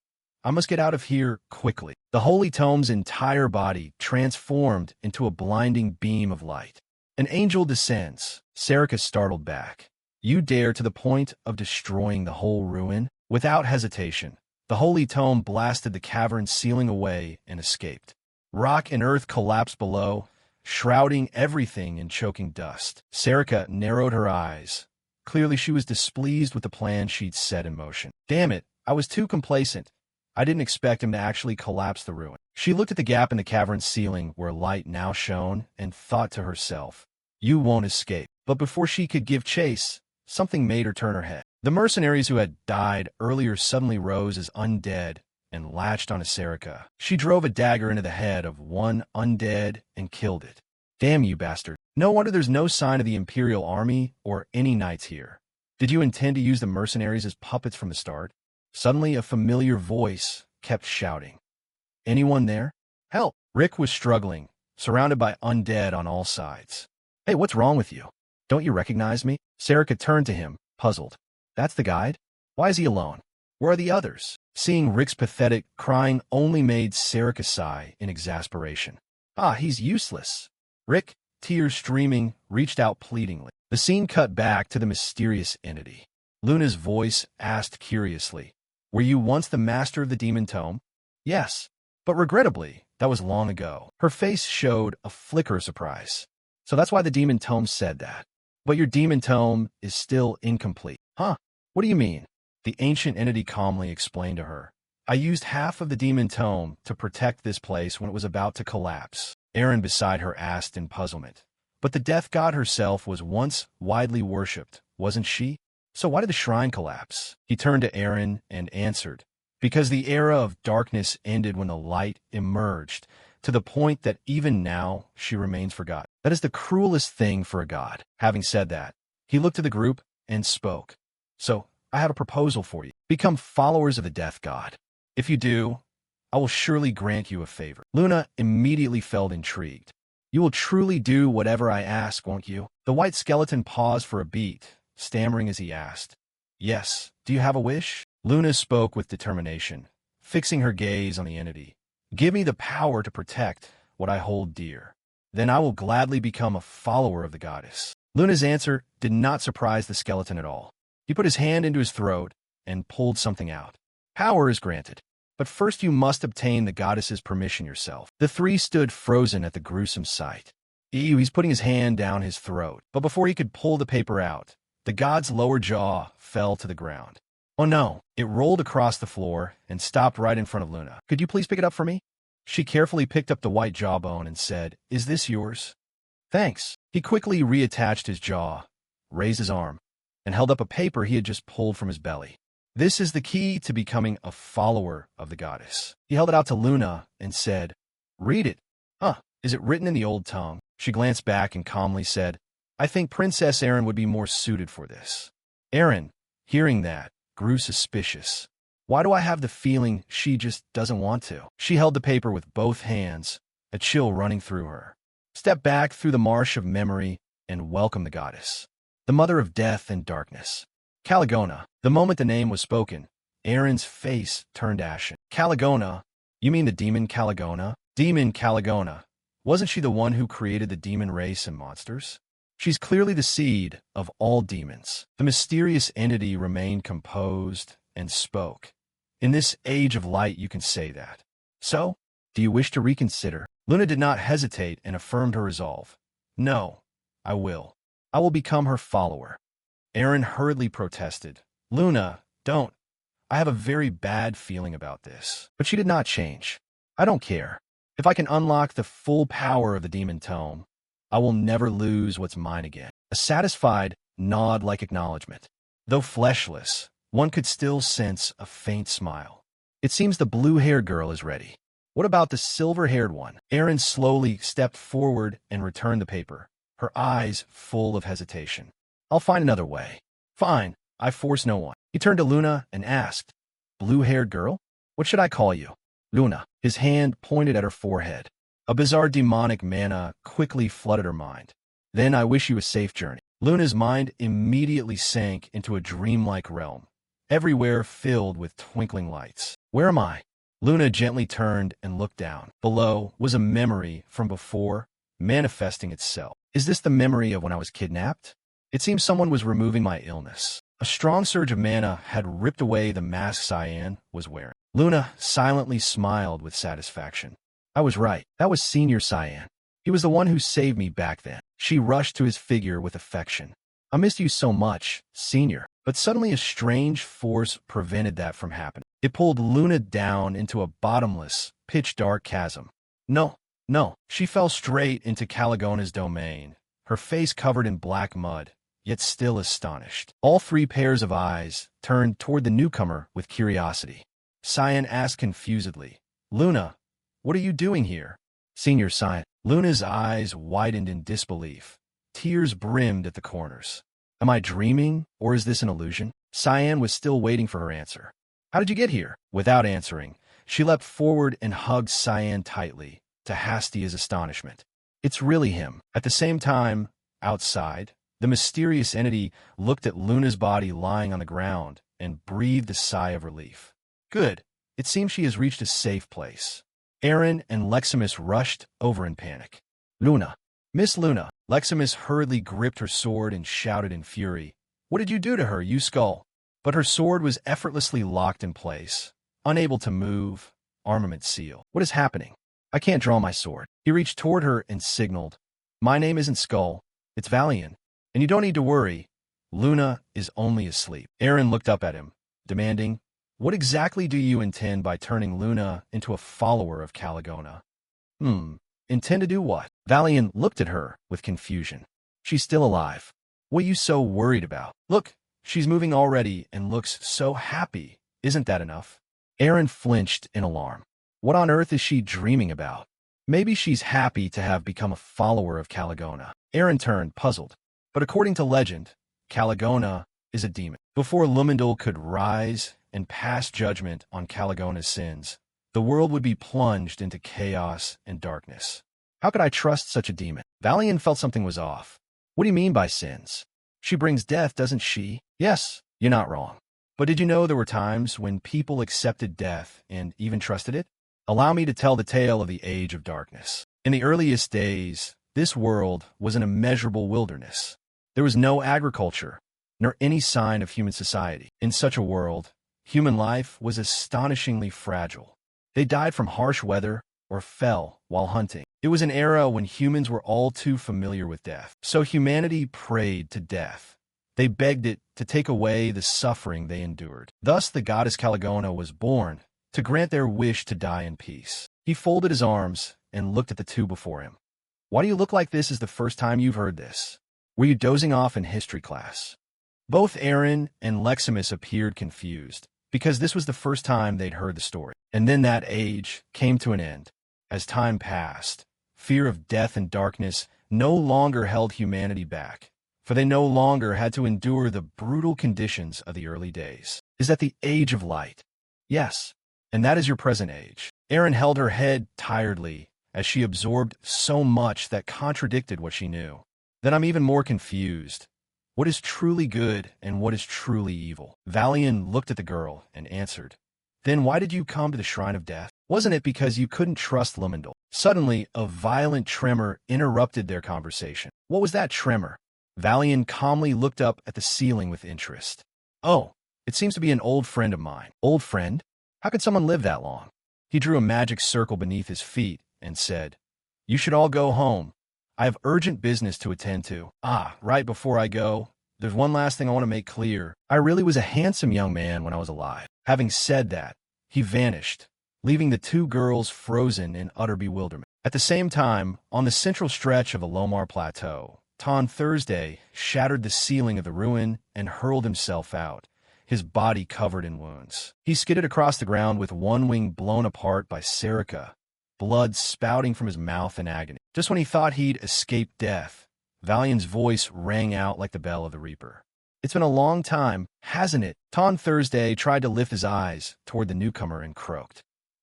I must get out of here quickly. The Holy Tome's entire body transformed into a blinding beam of light. An angel descends. Sarika startled back. You dare to the point of destroying the whole ruin? Without hesitation, the Holy Tome blasted the cavern ceiling away and escaped. Rock and earth collapsed below, shrouding everything in choking dust. Sarika narrowed her eyes. Clearly she was displeased with the plan she'd set in motion. Damn it, I was too complacent. I didn't expect him to actually collapse the ruin. She looked at the gap in the cavern's ceiling where light now shone and thought to herself, You won't escape. But before she could give chase, something made her turn her head. The mercenaries who had died earlier suddenly rose as undead and latched onto Sarika. She drove a dagger into the head of one undead and killed it. Damn you, bastard. No wonder there's no sign of the Imperial Army or any knights here. Did you intend to use the mercenaries as puppets from the start? Suddenly, a familiar voice kept shouting. Anyone there? Help! Rick was struggling, surrounded by undead on all sides. Hey, what's wrong with you? Don't you recognize me? Sarika turned to him, puzzled. That's the guide? Why is he alone? Where are the others? Seeing Rick's pathetic crying only made Sarika sigh in exasperation. He's useless. Rick, tears streaming, reached out pleadingly. The scene cut back to the mysterious entity. Luna's voice asked curiously, Were you once the master of the Demon Tome? Yes, but regrettably, that was long ago. Her face showed a flicker of surprise. So that's why the Demon Tome said that. But your Demon Tome is still incomplete. Huh? What do you mean? The ancient entity calmly explained to her. I used half of the Demon Tome to protect this place when it was about to collapse. Aaron beside her asked in puzzlement. But the death god herself was once widely worshipped, wasn't she? So why did the shrine collapse? He turned to Aaron and answered. Because the era of darkness ended when the light emerged, to the point that even now she remains forgotten. That is the cruelest thing for a god. Having said that, he looked to the group and spoke. So, I have a proposal for you. Become followers of the death god. If you do, I will surely grant you a favor. Luna immediately felt intrigued. You will truly do whatever I ask, won't you? The white skeleton paused for a beat, stammering as he asked. Yes. Do you have a wish? Luna spoke with determination, fixing her gaze on the entity. Give me the power to protect what I hold dear. Then I will gladly become a follower of the goddess. Luna's answer did not surprise the skeleton at all. He put his hand into his throat and pulled something out. Power is granted, but first you must obtain the goddess's permission yourself. The 3 stood frozen at the gruesome sight. He's putting his hand down his throat, but before he could pull the paper out, the god's lower jaw fell to the ground. Oh no, it rolled across the floor and stopped right in front of Luna. Could you please pick it up for me? She carefully picked up the white jawbone and said, Is this yours? Thanks. He quickly reattached his jaw, raised his arm, and held up a paper he had just pulled from his belly. This is the key to becoming a follower of the goddess. He held it out to Luna and said, Read it. Huh, is it written in the old tongue? She glanced back and calmly said, I think Princess Erin would be more suited for this. Erin, hearing that, grew suspicious. Why do I have the feeling she just doesn't want to? She held the paper with both hands, a chill running through her. Step back through the marsh of memory and welcome the goddess, the mother of death and darkness. Caligona. The moment the name was spoken, Erin's face turned ashen. Caligona? You mean the demon Caligona? Demon Caligona. Wasn't she the one who created the demon race and monsters? She's clearly the seed of all demons. The mysterious entity remained composed and spoke. In this age of light, you can say that. So, do you wish to reconsider? Luna did not hesitate and affirmed her resolve. No, I will. I will become her follower. Erin hurriedly protested. Luna, don't. I have a very bad feeling about this. But she did not change. I don't care. If I can unlock the full power of the demon tome, I will never lose what's mine again. A satisfied, nod-like acknowledgement. Though fleshless, one could still sense a faint smile. It seems the blue-haired girl is ready. What about the silver-haired one? Erin slowly stepped forward and returned the paper, her eyes full of hesitation. I'll find another way. Fine, I force no one. He turned to Luna and asked, Blue-haired girl? What should I call you? Luna. His hand pointed at her forehead. A bizarre demonic mana quickly flooded her mind. Then I wish you a safe journey. Luna's mind immediately sank into a dreamlike realm, everywhere filled with twinkling lights. Where am I? Luna gently turned and looked down. Below was a memory from before, manifesting itself. Is this the memory of when I was kidnapped? It seems someone was removing my illness. A strong surge of mana had ripped away the mask Cyan was wearing. Luna silently smiled with satisfaction. I was right. That was Senior Cyan. He was the one who saved me back then. She rushed to his figure with affection. I missed you so much, Senior. But suddenly a strange force prevented that from happening. It pulled Luna down into a bottomless, pitch-dark chasm. No. She fell straight into Caligona's domain, her face covered in black mud, yet still astonished. All three pairs of eyes turned toward the newcomer with curiosity. Cyan asked confusedly, Luna, what are you doing here? Senior Cyan. Luna's eyes widened in disbelief. Tears brimmed at the corners. Am I dreaming, or is this an illusion? Cyan was still waiting for her answer. How did you get here? Without answering, she leapt forward and hugged Cyan tightly, to Hastia's astonishment. It's really him. At the same time, outside, the mysterious entity looked at Luna's body lying on the ground and breathed a sigh of relief. Good. It seems she has reached a safe place. Erin and Leximus rushed over in panic. Luna. Miss Luna. Leximus hurriedly gripped her sword and shouted in fury. What did you do to her, you skull? But her sword was effortlessly locked in place, unable to move, armament seal. What is happening? I can't draw my sword. He reached toward her and signaled. My name isn't Skull, it's Valiant, and you don't need to worry. Luna is only asleep. Erin looked up at him, demanding, What exactly do you intend by turning Luna into a follower of Caligona? Intend to do what? Valiant looked at her with confusion. She's still alive. What are you so worried about? Look, she's moving already and looks so happy. Isn't that enough? Erin flinched in alarm. What on earth is she dreaming about? Maybe she's happy to have become a follower of Caligona. Erin turned, puzzled. But according to legend, Caligona is a demon. Before Lumendal could rise and pass judgment on Caligona's sins, the world would be plunged into chaos and darkness. How could I trust such a demon? Valiant felt something was off. What do you mean by sins? She brings death, doesn't she? Yes, you're not wrong. But did you know there were times when people accepted death and even trusted it? Allow me to tell the tale of the Age of Darkness. In the earliest days, this world was an immeasurable wilderness. There was no agriculture, nor any sign of human society. In such a world, human life was astonishingly fragile. They died from harsh weather or fell while hunting. It was an era when humans were all too familiar with death. So humanity prayed to death, They begged it to take away the suffering they endured. Thus the goddess Caligona was born, to grant their wish to die in peace. He folded his arms and looked at the two before him. Why do you look like this is the first time you've heard this? Were you dozing off in history class? Both Aaron and Leximus appeared confused, because this was the first time they'd heard the story. And then that age came to an end. As time passed, fear of death and darkness no longer held humanity back, for they no longer had to endure the brutal conditions of the early days. Is that the age of light? Yes, and that is your present age. Aaron held her head tiredly as she absorbed so much that contradicted what she knew. Then I'm even more confused. What is truly good and what is truly evil? Valian looked at the girl and answered, Then why did you come to the Shrine of Death? Wasn't it because you couldn't trust Limendal? Suddenly, a violent tremor interrupted their conversation. What was that tremor? Valian calmly looked up at the ceiling with interest. Oh, it seems to be an old friend of mine. Old friend? How could someone live that long? He drew a magic circle beneath his feet and said, You should all go home. I have urgent business to attend to. Right before I go, there's one last thing I want to make clear. I really was a handsome young man when I was alive. Having said that, he vanished, leaving the two girls frozen in utter bewilderment. At the same time, on the central stretch of the Lomar Plateau, Ton Thursday shattered the ceiling of the ruin and hurled himself out, his body covered in wounds. He skidded across the ground with one wing blown apart by Serica, blood spouting from his mouth in agony. Just when he thought he'd escaped death, Valian's voice rang out like the bell of the Reaper. It's been a long time, hasn't it? Ton Thursday tried to lift his eyes toward the newcomer and croaked.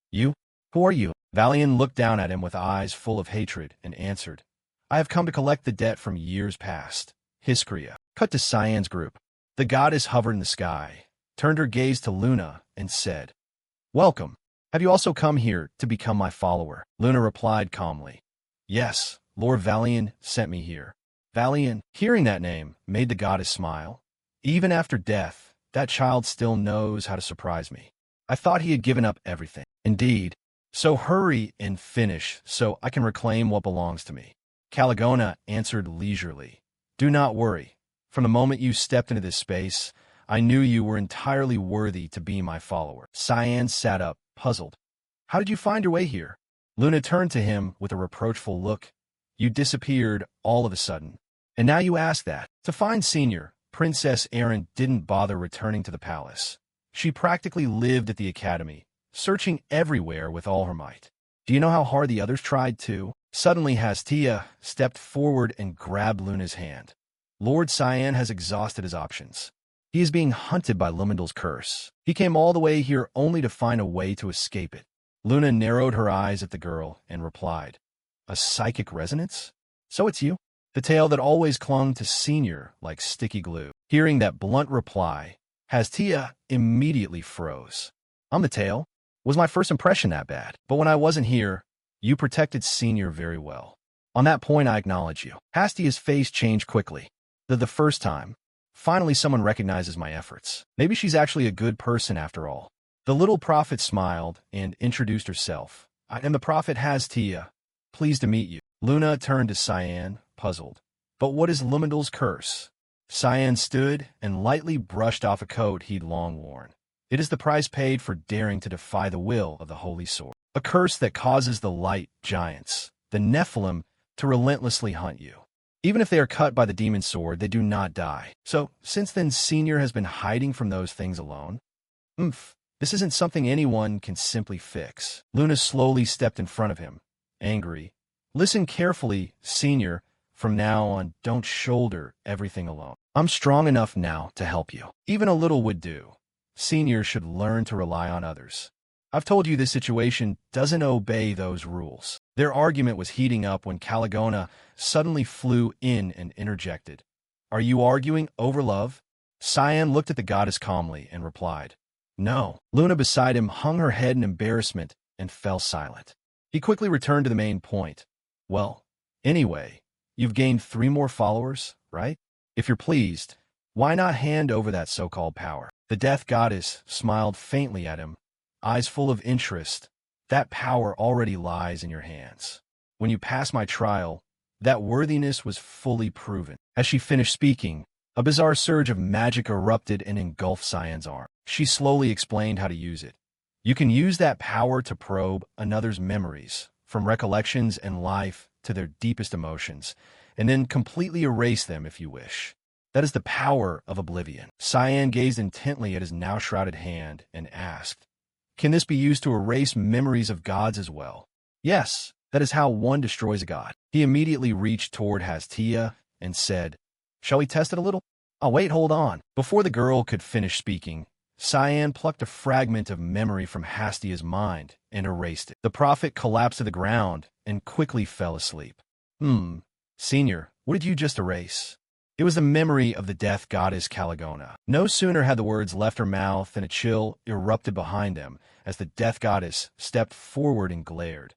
You? Who are you? Valian looked down at him with eyes full of hatred and answered, I have come to collect the debt from years past. Hiskria. Cut to Cyan's group. The goddess hovered in the sky, turned her gaze to Luna, and said, Welcome. Have you also come here to become my follower? Luna replied calmly. Yes, Lord Valian sent me here. Valian, hearing that name, made the goddess smile. Even after death, that child still knows how to surprise me. I thought he had given up everything. Indeed. So hurry and finish so I can reclaim what belongs to me. Caligona answered leisurely. Do not worry. From the moment you stepped into this space, I knew you were entirely worthy to be my follower. Cyan sat up, puzzled. How did you find your way here? Luna turned to him with a reproachful look. You disappeared all of a sudden. And now you ask that. To find Senior, Princess Erin didn't bother returning to the palace. She practically lived at the academy, searching everywhere with all her might. Do you know how hard the others tried too? Suddenly Hastia stepped forward and grabbed Luna's hand. Lord Cyan has exhausted his options. He is being hunted by Limendal's curse. He came all the way here only to find a way to escape it. Luna narrowed her eyes at the girl and replied, A psychic resonance? So it's you? The tale that always clung to Senior like sticky glue. Hearing that blunt reply, Hastia immediately froze. I'm the tale? Was my first impression that bad? But when I wasn't here, you protected Senior very well. On that point, I acknowledge you. Hastia's face changed quickly. The first time, finally someone recognizes my efforts. Maybe she's actually a good person after all. The little prophet smiled and introduced herself. I am the prophet Hastia. Pleased to meet you. Luna turned to Cyan, puzzled. But what is Limendal's curse? Cyan stood and lightly brushed off a coat he'd long worn. It is the price paid for daring to defy the will of the Holy Sword. A curse that causes the light giants, the Nephilim, to relentlessly hunt you. Even if they are cut by the demon sword, they do not die. So, since then Senior has been hiding from those things alone? This isn't something anyone can simply fix. Luna slowly stepped in front of him, angry. Listen carefully, Senior. From now on, don't shoulder everything alone. I'm strong enough now to help you. Even a little would do. Senior should learn to rely on others. I've told you this situation doesn't obey those rules. Their argument was heating up when Caligona suddenly flew in and interjected. Are you arguing over love? Cyan looked at the goddess calmly and replied, No. Luna beside him hung her head in embarrassment and fell silent. He quickly returned to the main point. Well, anyway, you've gained 3 more followers, right? If you're pleased, why not hand over that so-called power? The death goddess smiled faintly at him, eyes full of interest. That power already lies in your hands. When you pass my trial, that worthiness was fully proven. As she finished speaking, A bizarre surge of magic erupted and engulfed Cyan's arm. She slowly explained how to use it. You can use that power to probe another's memories, from recollections and life to their deepest emotions, and then completely erase them if you wish. That is the power of oblivion. Cyan gazed intently at his now shrouded hand and asked, "Can this be used to erase memories of gods as well?" "Yes, that is how one destroys a god." He immediately reached toward Hastia and said, "Shall we test it a little?" "Oh, wait, hold on." Before the girl could finish speaking, Cyan plucked a fragment of memory from Hastia's mind and erased it. The prophet collapsed to the ground and quickly fell asleep. Senior, what did you just erase?" It was the memory of the death goddess Caligona. No sooner had the words left her mouth than a chill erupted behind them as the death goddess stepped forward and glared.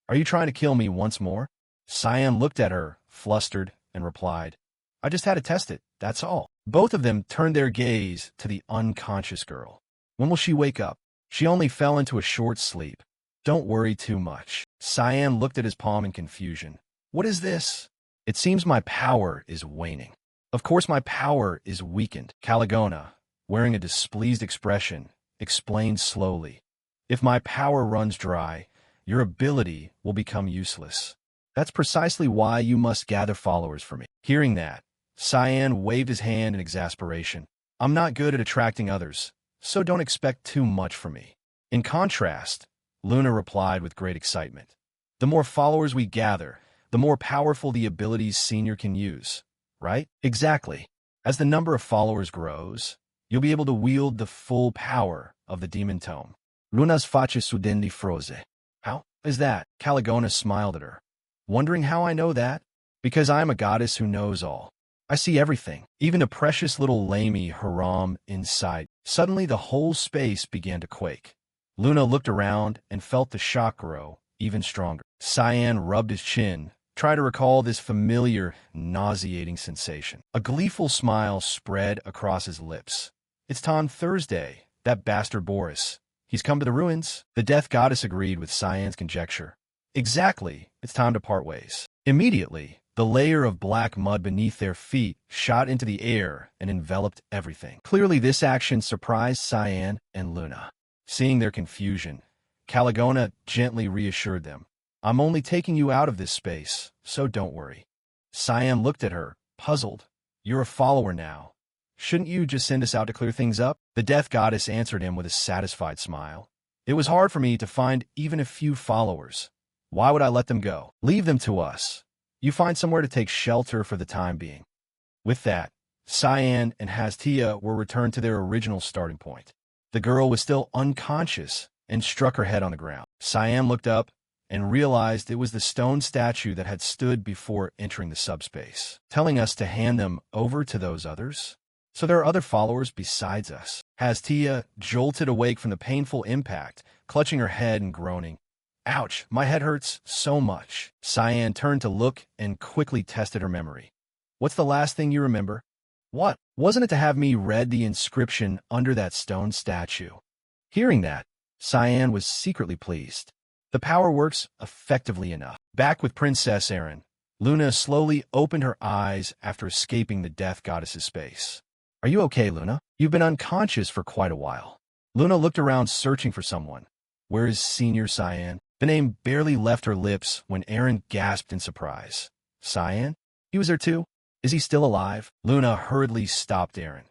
"Are you trying to kill me once more?" Cyan looked at her, flustered, and replied, "I just had to test it, that's all." Both of them turned their gaze to the unconscious girl. "When will she wake up?" "She only fell into a short sleep. Don't worry too much." Cyan looked at his palm in confusion. "What is this?" "It seems my power is waning." "Of course my power is weakened." Caligona, wearing a displeased expression, explained slowly. "If my power runs dry, your ability will become useless. That's precisely why you must gather followers for me." Hearing that, Cyan waved his hand in exasperation. "I'm not good at attracting others, so don't expect too much from me." In contrast, Luna replied with great excitement. "The more followers we gather, the more powerful the abilities Senior can use. Right?" "Exactly. As the number of followers grows, you'll be able to wield the full power of the demon tome." Luna's faccia suddenly froze. "How is that?" Caligona smiled at her. "Wondering how I know that? Because I am a goddess who knows all. I see everything, even the precious little Lamy Haram inside." Suddenly the whole space began to quake. Luna looked around and felt the shock grow even stronger. Cyan rubbed his chin, tried to recall this familiar, nauseating sensation. A gleeful smile spread across his lips. "It's Tom Thursday, that bastard Boris. He's come to the ruins." The death goddess agreed with Cyan's conjecture. "Exactly, it's time to part ways." Immediately, the layer of black mud beneath their feet shot into the air and enveloped everything. Clearly this action surprised Cyan and Luna. Seeing their confusion, Caligona gently reassured them. "I'm only taking you out of this space, so don't worry." Cyan looked at her, puzzled. "You're a follower now. Shouldn't you just send us out to clear things up?" The death goddess answered him with a satisfied smile. "It was hard for me to find even a few followers. Why would I let them go? Leave them to us. You find somewhere to take shelter for the time being." With that, Cyan and Hastia were returned to their original starting point. The girl was still unconscious and struck her head on the ground. Cyan looked up and realized it was the stone statue that had stood before entering the subspace, telling us to hand them over to those others. "So there are other followers besides us." Hastia jolted awake from the painful impact, clutching her head and groaning. "Ouch, my head hurts so much." Cyan turned to look and quickly tested her memory. "What's the last thing you remember?" "What? Wasn't it to have me read the inscription under that stone statue?" Hearing that, Cyan was secretly pleased. The power works effectively enough. Back with Princess Erin, Luna slowly opened her eyes after escaping the death goddess's space. "Are you okay, Luna? You've been unconscious for quite a while." Luna looked around searching for someone. "Where is Senior Cyan?" The name barely left her lips when Erin gasped in surprise. "Cyan? He was there too? Is he still alive?" Luna hurriedly stopped Erin.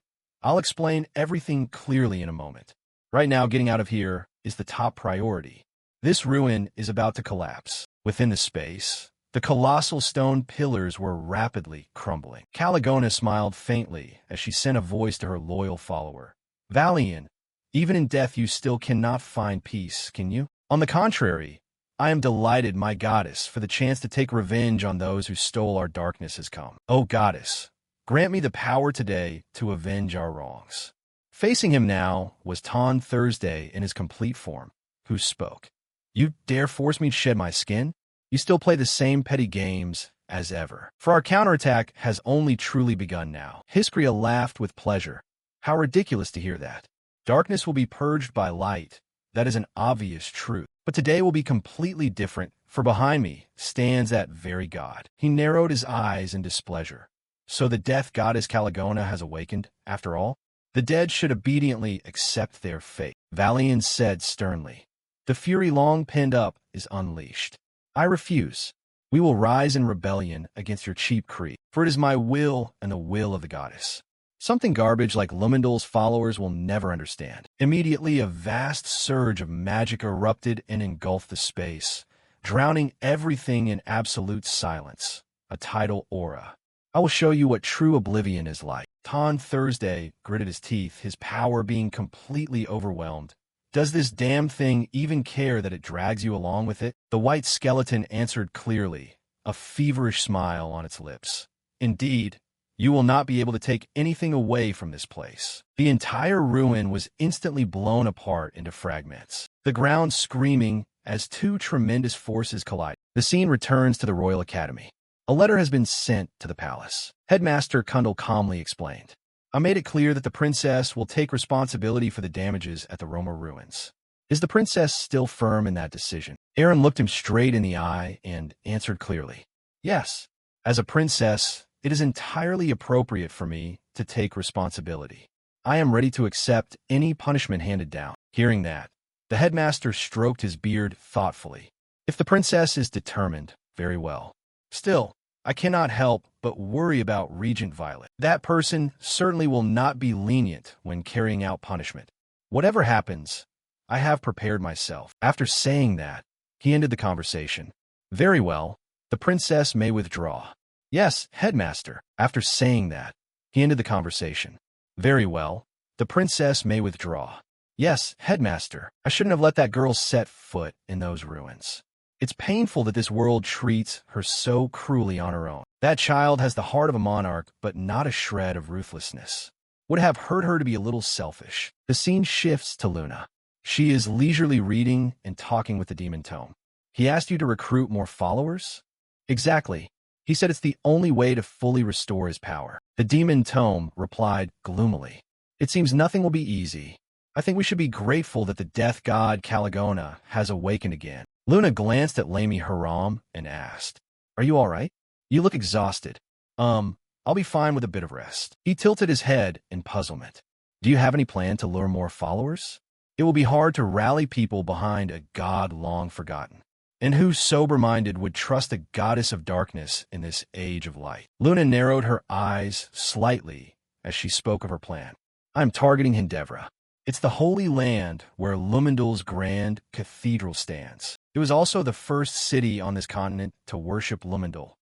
"I'll explain everything clearly in a moment. Right now, getting out of here is the top priority. This ruin is about to collapse." Within the space, the colossal stone pillars were rapidly crumbling. Caligona smiled faintly as she sent a voice to her loyal follower. "Valiant, even in death you still cannot find peace, can you?" "On the contrary, I am delighted, my goddess, for the chance to take revenge on those who stole our darkness has come. Oh goddess, grant me the power today to avenge our wrongs." Facing him now was Tom Thursday in his complete form, who spoke. "You dare force me to shed my skin? You still play the same petty games as ever. For our counterattack has only truly begun now." Hiskria laughed with pleasure. "How ridiculous to hear that. Darkness will be purged by light. That is an obvious truth. But today will be completely different, for behind me stands that very god." He narrowed his eyes in displeasure. So the death goddess Caligona has awakened, after all? The dead should obediently accept their fate, Valian said sternly. The fury long penned up is unleashed. I refuse. We will rise in rebellion against your cheap creed, for it is my will and the will of the goddess. Something garbage like Lumendal's followers will never understand. Immediately, a vast surge of magic erupted and engulfed the space, drowning everything in absolute silence. A tidal aura. I will show you what true oblivion is like. Ton Thursday gritted his teeth, his power being completely overwhelmed. Does this damn thing even care that it drags you along with it? The white skeleton answered clearly, a feverish smile on its lips. Indeed, you will not be able to take anything away from this place. The entire ruin was instantly blown apart into fragments, the ground screaming as two tremendous forces collided. The scene returns to the Royal Academy. A letter has been sent to the palace. Headmaster Kundal calmly explained. I made it clear that the princess will take responsibility for the damages at the Roma ruins. Is the princess still firm in that decision? Aaron looked him straight in the eye and answered clearly. Yes. As a princess, it is entirely appropriate for me to take responsibility. I am ready to accept any punishment handed down. Hearing that, the headmaster stroked his beard thoughtfully. If the princess is determined, very well. Still, I cannot help but worry about Regent Violet. That person certainly will not be lenient when carrying out punishment. Whatever happens, I have prepared myself. After saying that, he ended the conversation. Very well, the princess may withdraw. Yes, headmaster. After saying that, he ended the conversation. Very well, the princess may withdraw. Yes, headmaster. I shouldn't have let that girl set foot in those ruins. It's painful that this world treats her so cruelly on her own. That child has the heart of a monarch, but not a shred of ruthlessness. Would have hurt her to be a little selfish. The scene shifts to Luna. She is leisurely reading and talking with the demon tome. He asked you to recruit more followers? Exactly. He said it's the only way to fully restore his power. The demon tome replied gloomily. It seems nothing will be easy. I think we should be grateful that the death god Caligona has awakened again. Luna glanced at Lamy Haram and asked, Are you all right? You look exhausted. I'll be fine with a bit of rest. He tilted his head in puzzlement. Do you have any plan to lure more followers? It will be hard to rally people behind a god long forgotten. And who sober-minded would trust a goddess of darkness in this age of light? Luna narrowed her eyes slightly as she spoke of her plan. I'm targeting Hindevra. It's the holy land where Lumendal's grand cathedral stands. It was also the first city on this continent to worship Lumendal.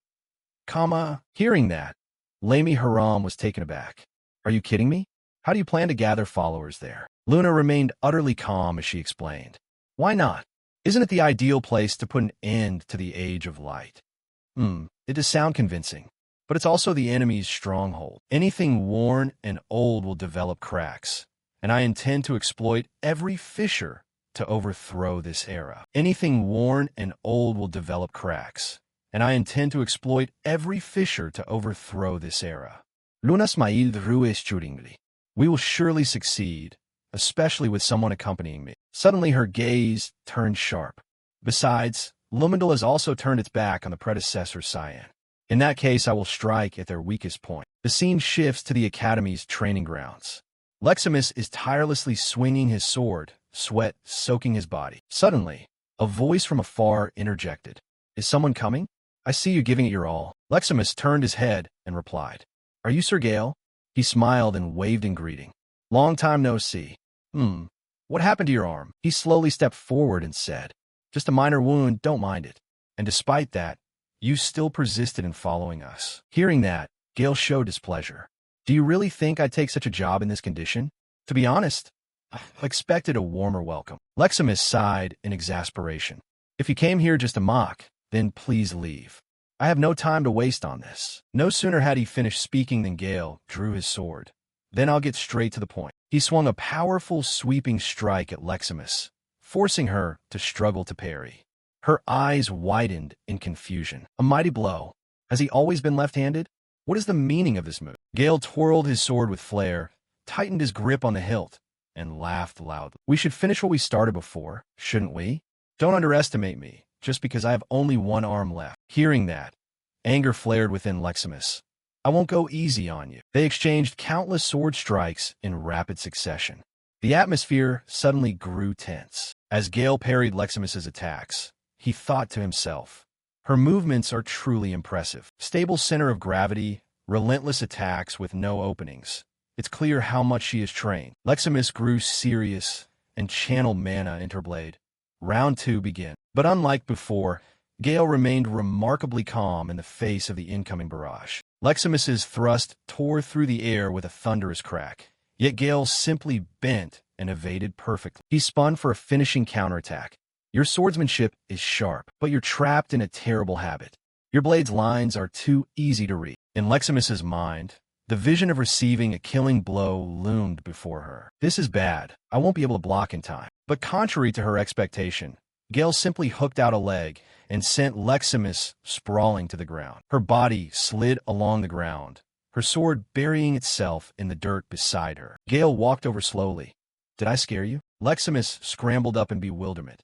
Hearing that, Lamy Haram was taken aback. Are you kidding me? How do you plan to gather followers there? Luna remained utterly calm as she explained. Why not? Isn't it the ideal place to put an end to the age of light? It does sound convincing, but it's also the enemy's stronghold. Anything worn and old will develop cracks, and I intend to exploit every fissure to overthrow this era. Anything worn and old will develop cracks, and I intend to exploit every fissure to overthrow this era. Lunas mail rues churingli. We will surely succeed, especially with someone accompanying me. Suddenly her gaze turned sharp. Besides, Lumendal has also turned its back on the predecessor Cyan. In that case, I will strike at their weakest point. The scene shifts to the Academy's training grounds. Leximus is tirelessly swinging his sword, sweat soaking his body. Suddenly, a voice from afar interjected. Is someone coming? I see you giving it your all. Leximus turned his head and replied. Are you Sir Gale? He smiled and waved in greeting. Long time no see. What happened to your arm? He slowly stepped forward and said, Just a minor wound, don't mind it. And despite that, you still persisted in following us. Hearing that, Gale showed displeasure. Do you really think I'd take such a job in this condition? To be honest, I expected a warmer welcome. Leximus sighed in exasperation. If you came here just to mock, then please leave. I have no time to waste on this. No sooner had he finished speaking than Gale drew his sword. Then I'll get straight to the point. He swung a powerful sweeping strike at Leximus, forcing her to struggle to parry. Her eyes widened in confusion. A mighty blow. Has he always been left-handed? What is the meaning of this move? Gale twirled his sword with flair, tightened his grip on the hilt, and laughed loudly. We should finish what we started before, shouldn't we? Don't underestimate me, just because I have only one arm left. Hearing that, anger flared within Leximus. I won't go easy on you. They exchanged countless sword strikes in rapid succession. The atmosphere suddenly grew tense. As Gale parried Leximus's attacks, he thought to himself, her movements are truly impressive. Stable center of gravity, relentless attacks with no openings. It's clear how much she is trained. Leximus grew serious and channeled mana into her blade. Round 2 began. But unlike before, Gale remained remarkably calm in the face of the incoming barrage. Leximus's thrust tore through the air with a thunderous crack, yet Gale simply bent and evaded perfectly. He spun for a finishing counterattack. Your swordsmanship is sharp, but you're trapped in a terrible habit. Your blade's lines are too easy to read. In Leximus's mind, the vision of receiving a killing blow loomed before her. This is bad. I won't be able to block in time. But contrary to her expectation, Gale simply hooked out a leg and sent Leximus sprawling to the ground. Her body slid along the ground, her sword burying itself in the dirt beside her. Gale walked over slowly. Did I scare you? Leximus scrambled up in bewilderment.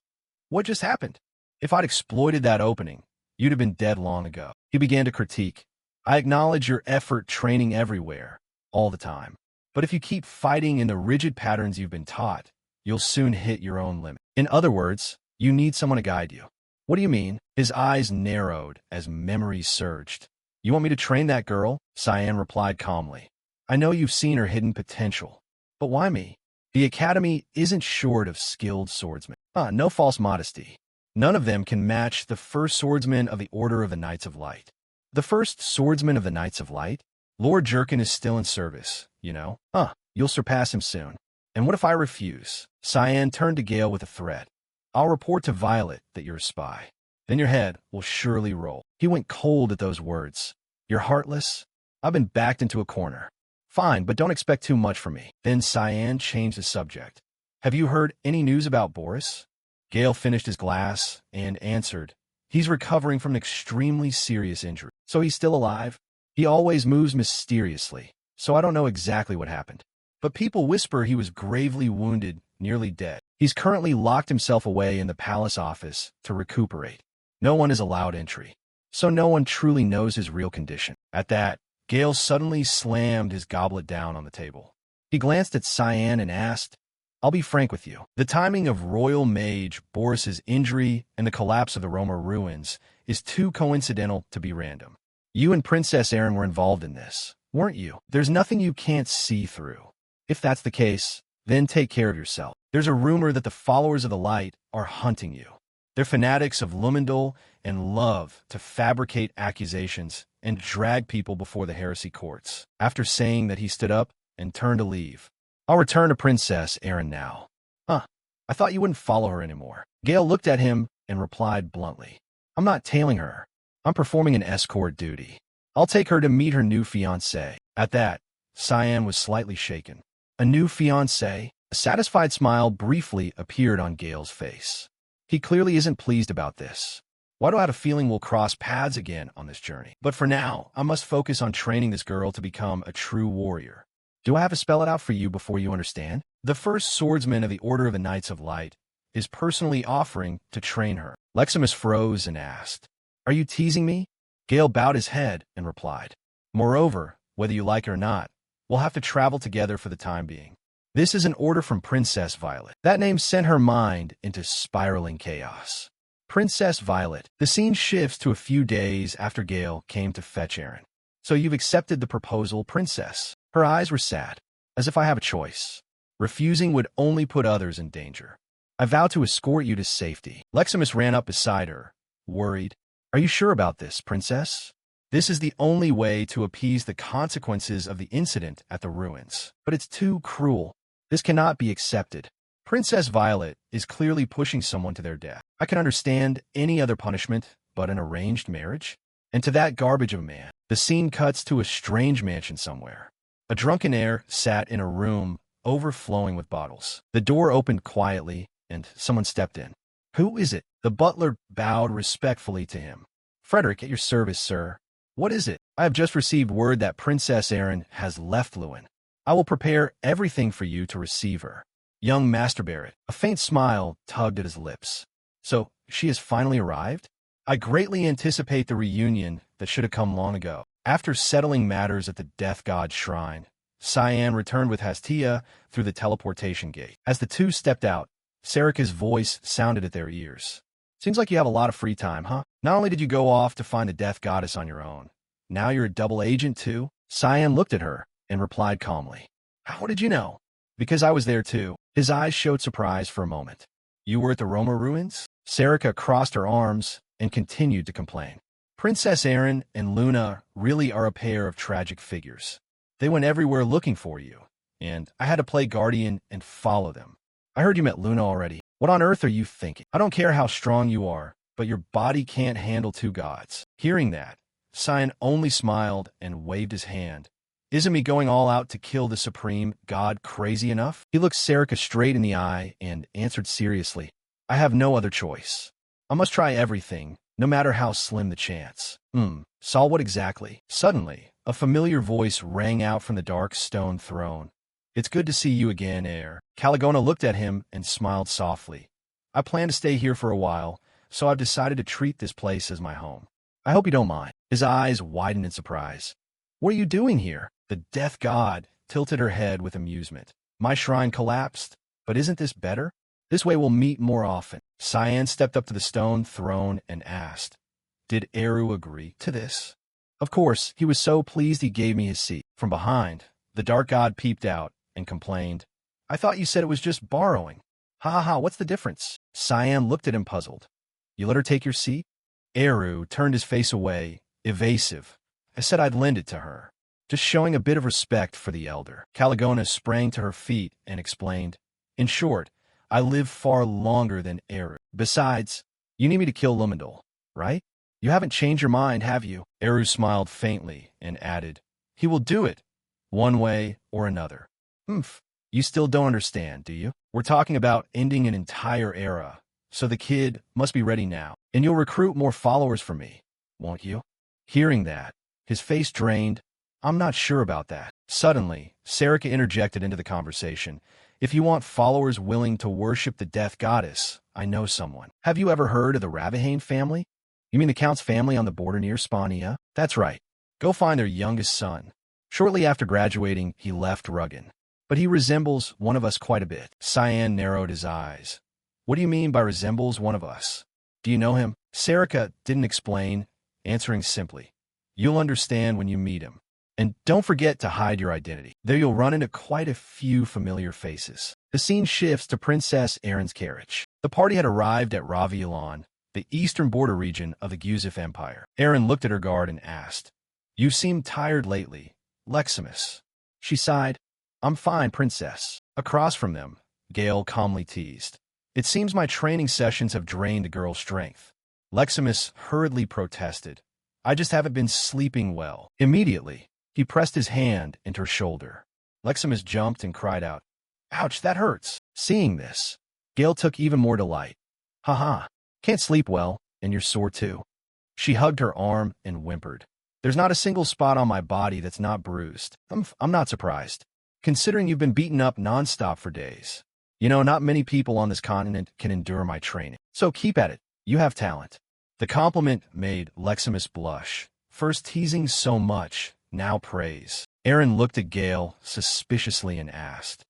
What just happened? If I'd exploited that opening, you'd have been dead long ago. He began to critique. I acknowledge your effort training everywhere, all the time. But if you keep fighting in the rigid patterns you've been taught, you'll soon hit your own limit. In other words, you need someone to guide you. What do you mean? His eyes narrowed as memories surged. You want me to train that girl? Cyan replied calmly. I know you've seen her hidden potential. But why me? The academy isn't short of skilled swordsmen. No false modesty. None of them can match the first swordsman of the Order of the Knights of Light. The first swordsman of the Knights of Light? Lord Jerkin is still in service, you know? You'll surpass him soon. And what if I refuse? Cyan turned to Gale with a threat. I'll report to Violet that you're a spy. Then your head will surely roll. He went cold at those words. You're heartless? I've been backed into a corner. Fine, but don't expect too much from me. Then Cyan changed the subject. Have you heard any news about Boris? Gale finished his glass and answered. He's recovering from an extremely serious injury. So he's still alive? He always moves mysteriously, so I don't know exactly what happened. But people whisper he was gravely wounded, nearly dead. He's currently locked himself away in the palace office to recuperate. No one is allowed entry, so no one truly knows his real condition. At that, Gale suddenly slammed his goblet down on the table. He glanced at Cyan and asked, I'll be frank with you. The timing of Royal Mage Boris's injury and the collapse of the Roma ruins is too coincidental to be random. You and Princess Erin were involved in this, weren't you? There's nothing you can't see through. If that's the case, then take care of yourself. There's a rumor that the followers of the light are hunting you. They're fanatics of Lumendal and love to fabricate accusations and drag people before the heresy courts. After saying that, he stood up and turned to leave. I'll return to Princess Erin now. I thought you wouldn't follow her anymore. Gale looked at him and replied bluntly. I'm not tailing her. I'm performing an escort duty. I'll take her to meet her new fiancé. At that, Cyan was slightly shaken. A new fiancé? A satisfied smile briefly appeared on Gale's face. He clearly isn't pleased about this. Why do I have a feeling we'll cross paths again on this journey? But for now, I must focus on training this girl to become a true warrior. Do I have to spell it out for you before you understand? The first swordsman of the Order of the Knights of Light is personally offering to train her. Leximus froze and asked, Are you teasing me? Gale bowed his head and replied, Moreover, whether you like it or not, we'll have to travel together for the time being. This is an order from Princess Violet. That name sent her mind into spiraling chaos. Princess Violet. The scene shifts to a few days after Gale came to fetch Erin. So you've accepted the proposal, Princess. Her eyes were sad, as if I have a choice. Refusing would only put others in danger. I vow to escort you to safety. Leximus ran up beside her, worried. Are you sure about this, Princess? This is the only way to appease the consequences of the incident at the ruins. But it's too cruel. This cannot be accepted. Princess Violet is clearly pushing someone to their death. I can understand any other punishment but an arranged marriage. And to that garbage of a man, the scene cuts to a strange mansion somewhere. A drunken heir sat in a room overflowing with bottles. The door opened quietly, and someone stepped in. Who is it? The butler bowed respectfully to him. Frederick, at your service, sir. What is it? I have just received word that Princess Erin has left Lewin. I will prepare everything for you to receive her. Young Master Barrett, a faint smile tugged at his lips. So, she has finally arrived? I greatly anticipate the reunion that should have come long ago. After settling matters at the death god's shrine, Cyan returned with Hastia through the teleportation gate. As the two stepped out, Sarika's voice sounded at their ears. Seems like you have a lot of free time, huh? Not only did you go off to find the death goddess on your own, now you're a double agent too? Cyan looked at her and replied calmly. How did you know? Because I was there too. His eyes showed surprise for a moment. You were at the Roma ruins? Sarika crossed her arms and continued to complain. Princess Aaron and Luna really are a pair of tragic figures. They went everywhere looking for you, and I had to play guardian and follow them. I heard you met Luna already. What on earth are you thinking? I don't care how strong you are, but your body can't handle two gods. Hearing that, Cyan only smiled and waved his hand. Isn't me going all out to kill the supreme god crazy enough? He looked Sarika straight in the eye and answered seriously. I have no other choice. I must try everything, no matter how slim the chance. Saw what exactly? Suddenly, a familiar voice rang out from the dark stone throne. It's good to see you again, heir. Caligona looked at him and smiled softly. I plan to stay here for a while, so I've decided to treat this place as my home. I hope you don't mind. His eyes widened in surprise. What are you doing here? The death god tilted her head with amusement. My shrine collapsed, but isn't this better? This way we'll meet more often. Cyan stepped up to the stone throne and asked, Did Eru agree to this? Of course, he was so pleased he gave me his seat. From behind, the dark god peeped out and complained, I thought you said it was just borrowing. Ha, what's the difference? Cyan looked at him puzzled. You let her take your seat? Eru turned his face away, evasive. I said I'd lend it to her, just showing a bit of respect for the elder. Caligona sprang to her feet and explained, In short, I live far longer than Eru. Besides, you need me to kill Lumendal, right? You haven't changed your mind, have you? Eru smiled faintly and added, He will do it, one way or another. You still don't understand, do you? We're talking about ending an entire era, so the kid must be ready now. And you'll recruit more followers for me, won't you? Hearing that, his face drained. I'm not sure about that. Suddenly, Sarika interjected into the conversation. If you want followers willing to worship the death goddess, I know someone. Have you ever heard of the Ravahane family? You mean the Count's family on the border near Spania? That's right. Go find their youngest son. Shortly after graduating, he left Ruggin. But he resembles one of us quite a bit. Cyan narrowed his eyes. What do you mean by resembles one of us? Do you know him? Sarika didn't explain, answering simply. You'll understand when you meet him. And don't forget to hide your identity. There you'll run into quite a few familiar faces. The scene shifts to Princess Aaron's carriage. The party had arrived at Ravielon, the eastern border region of the Guzif Empire. Aaron looked at her guard and asked, You seem tired lately, Leximus. She sighed. I'm fine, princess. Across from them, Gale calmly teased. It seems my training sessions have drained the girl's strength. Leximus hurriedly protested. I just haven't been sleeping well. Immediately, he pressed his hand into her shoulder. Leximus jumped and cried out, Ouch, that hurts. Seeing this, Gale took even more delight. Ha, can't sleep well, and you're sore too. She hugged her arm and whimpered. There's not a single spot on my body that's not bruised. I'm not surprised, considering you've been beaten up nonstop for days. You know, not many people on this continent can endure my training. So keep at it. You have talent. The compliment made Leximus blush. First teasing so much, now praise. Aaron looked at Gale suspiciously and asked,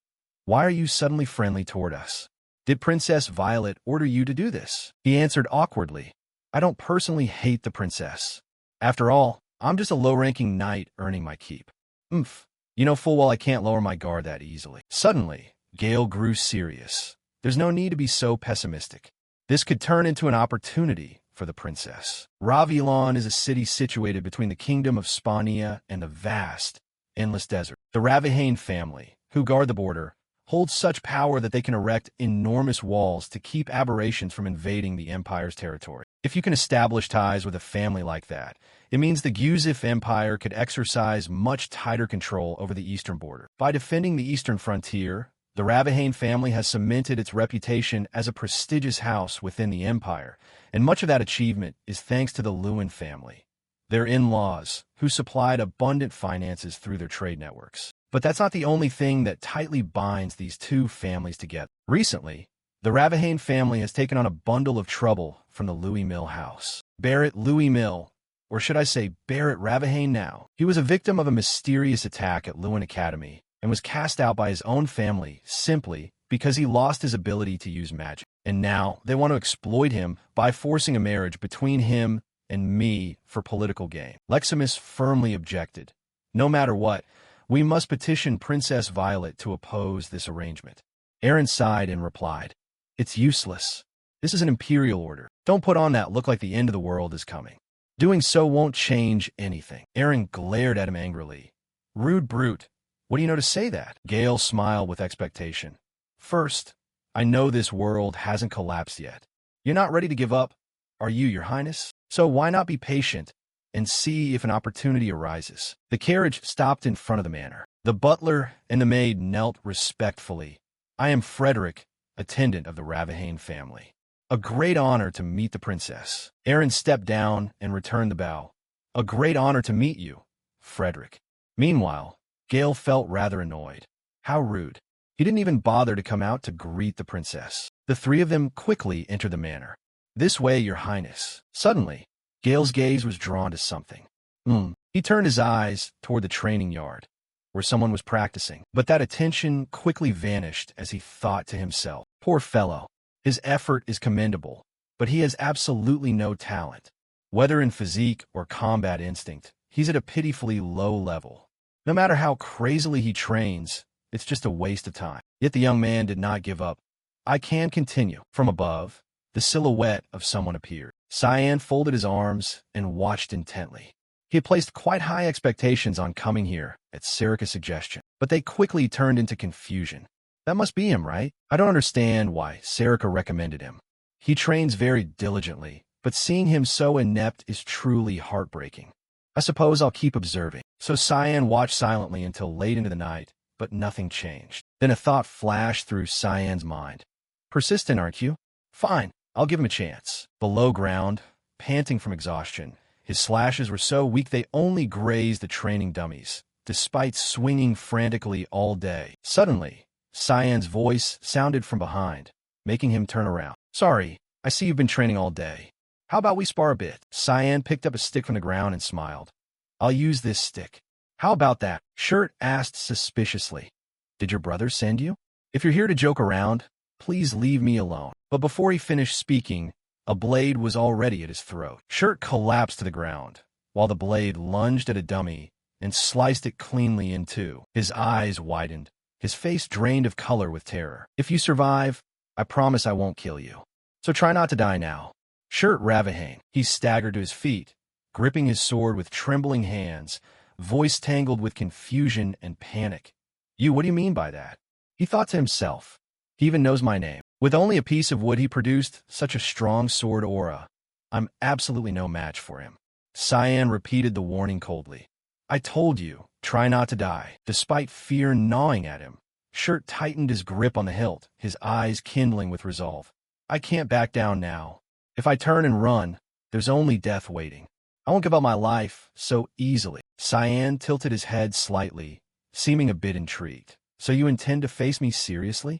Why are you suddenly friendly toward us? Did Princess Violet order you to do this? He answered awkwardly, I don't personally hate the princess. After all, I'm just a low-ranking knight earning my keep. You know full well I can't lower my guard that easily. Suddenly, Gale grew serious. There's no need to be so pessimistic. This could turn into an opportunity for the princess. Ravielon is a city situated between the kingdom of Spania and the vast, endless desert. The Ravahane family, who guard the border, hold such power that they can erect enormous walls to keep aberrations from invading the empire's territory. If you can establish ties with a family like that, it means the Guzif Empire could exercise much tighter control over the eastern border. By defending the eastern frontier, the Ravahane family has cemented its reputation as a prestigious house within the empire, and much of that achievement is thanks to the Lewin family, their in-laws, who supplied abundant finances through their trade networks. But that's not the only thing that tightly binds these two families together. Recently, the Ravahane family has taken on a bundle of trouble from the Louis Mill house. Barrett Louis Mill, or should I say Barrett Ravahane now. He was a victim of a mysterious attack at Lewin Academy and was cast out by his own family simply because he lost his ability to use magic. And now they want to exploit him by forcing a marriage between him and me for political gain. Leximus firmly objected. No matter what, we must petition Princess Violet to oppose this arrangement. Aaron sighed and replied, "It's useless. This is an imperial order. Don't put on that look like the end of the world is coming. Doing so won't change anything." Aaron glared at him angrily. "Rude brute. What do you know to say that?" Gale smiled with expectation. "First, I know this world hasn't collapsed yet. You're not ready to give up, are you, Your Highness? So why not be patient and see if an opportunity arises?" The carriage stopped in front of the manor. The butler and the maid knelt respectfully. "I am Frederick, attendant of the Ravahane family. A great honor to meet the princess." Aaron stepped down and returned the bow. "A great honor to meet you, Frederick." Meanwhile, Gale felt rather annoyed. How rude. He didn't even bother to come out to greet the princess. The three of them quickly entered the manor. "This way, Your Highness." Suddenly, Gale's gaze was drawn to something. He turned his eyes toward the training yard, where someone was practicing. But that attention quickly vanished as he thought to himself, "Poor fellow. His effort is commendable, but he has absolutely no talent. Whether in physique or combat instinct, he's at a pitifully low level. No matter how crazily he trains, it's just a waste of time." Yet the young man did not give up. "I can continue." From above, the silhouette of someone appeared. Cyan folded his arms and watched intently. He had placed quite high expectations on coming here at Serica's suggestion, but they quickly turned into confusion. That must be him, right? I don't understand why Serica recommended him. He trains very diligently, but seeing him so inept is truly heartbreaking. I suppose I'll keep observing. So Cyan watched silently until late into the night, but nothing changed. Then a thought flashed through Cyan's mind. "Persistent, aren't you? Fine, I'll give him a chance." Below ground, panting from exhaustion, his slashes were so weak they only grazed the training dummies, despite swinging frantically all day. Suddenly, Cyan's voice sounded from behind, making him turn around. "Sorry, I see you've been training all day. How about we spar a bit?" Cyan picked up a stick from the ground and smiled. "I'll use this stick." "How about that?" Shirt asked suspiciously. "Did your brother send you? If you're here to joke around, please leave me alone." But before he finished speaking, a blade was already at his throat. Shirt collapsed to the ground, while the blade lunged at a dummy and sliced it cleanly in two. His eyes widened, his face drained of color with terror. "If you survive, I promise I won't kill you. So try not to die now." Shirt Ravahane. He staggered to his feet, gripping his sword with trembling hands, voice tangled with confusion and panic. What do you mean by that?" He thought to himself. "He even knows my name. With only a piece of wood he produced such a strong sword aura. I'm absolutely no match for him." Cyan repeated the warning coldly. "I told you, try not to die." Despite fear gnawing at him, Shirt tightened his grip on the hilt, his eyes kindling with resolve. "I can't back down now. If I turn and run, there's only death waiting. I won't give up my life so easily." Cyan tilted his head slightly, seeming a bit intrigued. "So you intend to face me seriously?"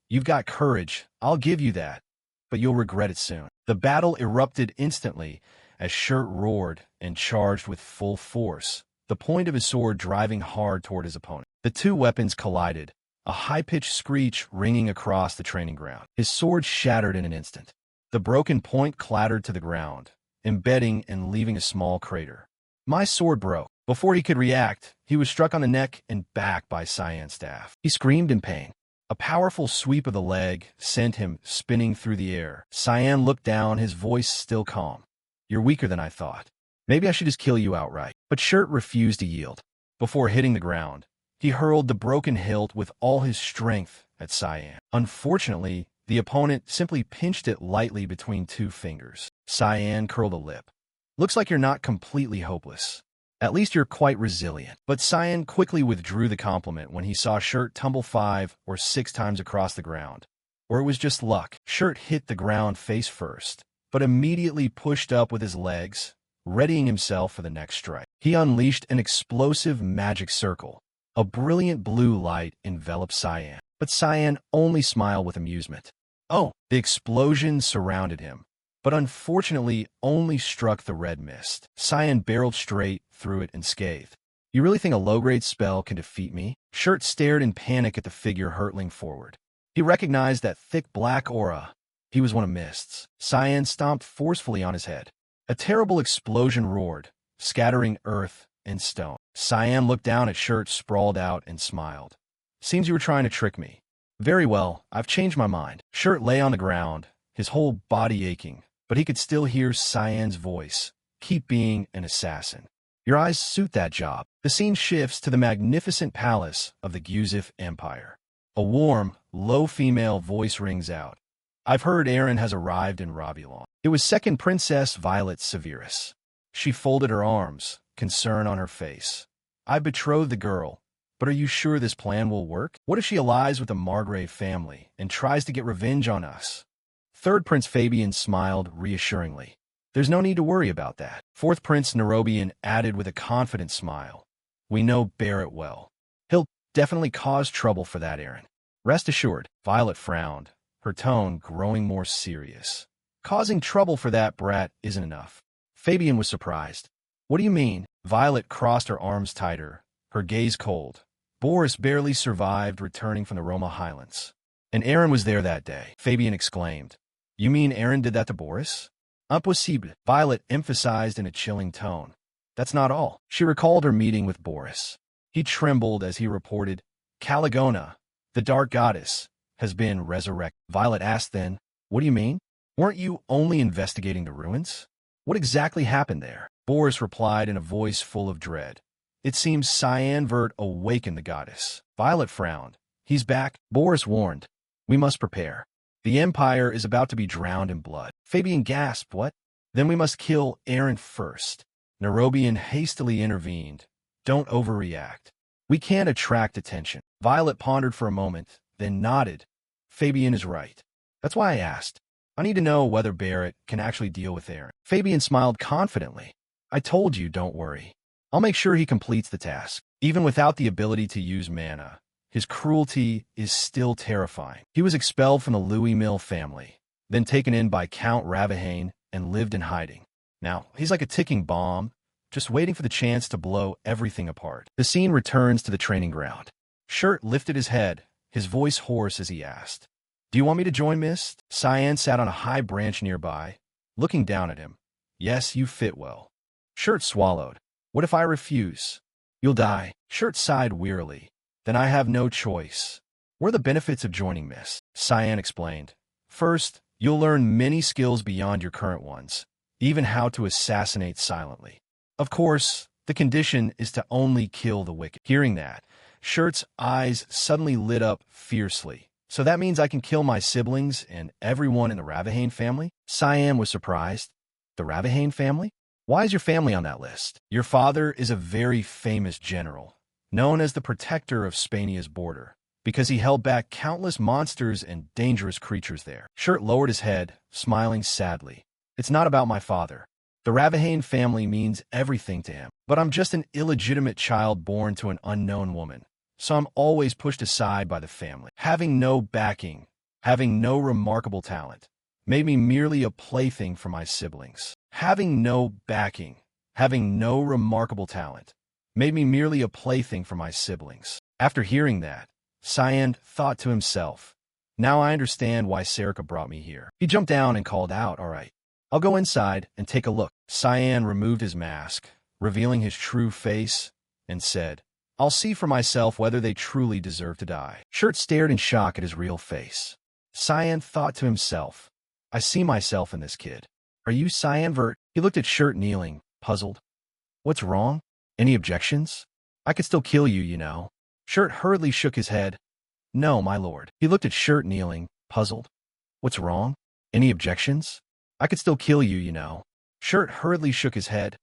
You've got courage, I'll give you that, but you'll regret it soon." The battle erupted instantly as Shirt roared and charged with full force, the point of his sword driving hard toward his opponent. The two weapons collided, a high-pitched screech ringing across the training ground. His sword shattered in an instant. The broken point clattered to the ground, embedding and leaving a small crater. "My sword broke." Before he could react, he was struck on the neck and back by Cyan's staff. He screamed in pain. A powerful sweep of the leg sent him spinning through the air. Cyan looked down, his voice still calm. "You're weaker than I thought. Maybe I should just kill you outright." But Shirt refused to yield. Before hitting the ground, he hurled the broken hilt with all his strength at Cyan. Unfortunately, the opponent simply pinched it lightly between two fingers. Cyan curled a lip. "Looks like you're not completely hopeless. At least you're quite resilient." But Cyan quickly withdrew the compliment when he saw Shirt tumble 5 or 6 times across the ground. Or it was just luck. Shirt hit the ground face first, but immediately pushed up with his legs, readying himself for the next strike. He unleashed an explosive magic circle. A brilliant blue light enveloped Cyan, but Cyan only smiled with amusement. The explosion surrounded him, but unfortunately only struck the red mist. Cyan barreled straight through it unscathed. You really think a low-grade spell can defeat me? Shirt stared in panic at the figure hurtling forward. He recognized that thick black aura. He was one of Mist's. Cyan stomped forcefully on his head. A terrible explosion roared, scattering earth and stone. Cyan looked down at Shirt sprawled out and smiled. Seems you were trying to trick me. Very well, I've changed my mind. Shirt lay on the ground, his whole body aching, but he could still hear Cyan's voice. Keep being an assassin. Your eyes suit that job. The scene shifts to the magnificent palace of the Guzif Empire. A warm, low female voice rings out. I've heard Aaron has arrived in Robulon. It was Second Princess Violet Severus. She folded her arms, concern on her face. I betrothed the girl, but are you sure this plan will work? What if she allies with the Margrave family and tries to get revenge on us? Third Prince Fabian smiled reassuringly. There's no need to worry about that. Fourth Prince Nerobian added with a confident smile. We know Barrett well. He'll definitely cause trouble for that Aaron. Rest assured. Violet frowned, her tone growing more serious. Causing trouble for that brat isn't enough. Fabian was surprised. What do you mean? Violet crossed her arms tighter, her gaze cold. Boris barely survived returning from the Roma Highlands. And Aaron was there that day, Fabian exclaimed. You mean Aaron did that to Boris? Impossible, Violet emphasized in a chilling tone. That's not all. She recalled her meeting with Boris. He trembled as he reported, Caligona, the dark goddess, has been resurrected. Violet asked then, what do you mean? Weren't you only investigating the ruins? What exactly happened there? Boris replied in a voice full of dread. It seems Cyanvert awakened the goddess. Violet frowned. He's back, Boris warned. We must prepare. The Empire is about to be drowned in blood. Fabian gasped, what? Then we must kill Aaron first. Nerobian hastily intervened. Don't overreact. We can't attract attention. Violet pondered for a moment, then nodded. Fabian is right. That's why I asked. I need to know whether Barrett can actually deal with Aaron. Fabian smiled confidently. I told you, don't worry. I'll make sure he completes the task. Even without the ability to use mana, his cruelty is still terrifying. He was expelled from the Louis Mill family, then taken in by Count Ravahane and lived in hiding. Now, he's like a ticking bomb, just waiting for the chance to blow everything apart. The scene returns to the training ground. Shirt lifted his head, his voice hoarse as he asked, Do you want me to join Mist? Cyan sat on a high branch nearby, looking down at him. Yes, you fit well. Shirt swallowed. What if I refuse? You'll die. Shirt sighed wearily. Then I have no choice. What are the benefits of joining Mist? Cyan explained. First, you'll learn many skills beyond your current ones, even how to assassinate silently. Of course, the condition is to only kill the wicked. Hearing that, Shirt's eyes suddenly lit up fiercely. So that means I can kill my siblings and everyone in the Ravahane family? Cyan was surprised. The Ravahane family? Why is your family on that list? Your father is a very famous general, known as the protector of Spania's border, because he held back countless monsters and dangerous creatures there. Shirt lowered his head, smiling sadly. It's not about my father. The Ravahane family means everything to him, but I'm just an illegitimate child born to an unknown woman, so I'm always pushed aside by the family. Having no backing, having no remarkable talent, made me merely a plaything for my siblings. Having no backing, having no remarkable talent, made me merely a plaything for my siblings. After hearing that, Cyan thought to himself, now I understand why Serica brought me here. He jumped down and called out, all right, I'll go inside and take a look. Cyan removed his mask, revealing his true face, and said, I'll see for myself whether they truly deserve to die. Shirt stared in shock at his real face. Cyan thought to himself, I see myself in this kid. Are you Cyanvert? He looked at Shirt kneeling, puzzled. What's wrong? Any objections? I could still kill you, you know. Shirt hurriedly shook his head. No, my lord. He looked at Shirt kneeling, puzzled. What's wrong? Any objections? I could still kill you, you know. Shirt hurriedly shook his head.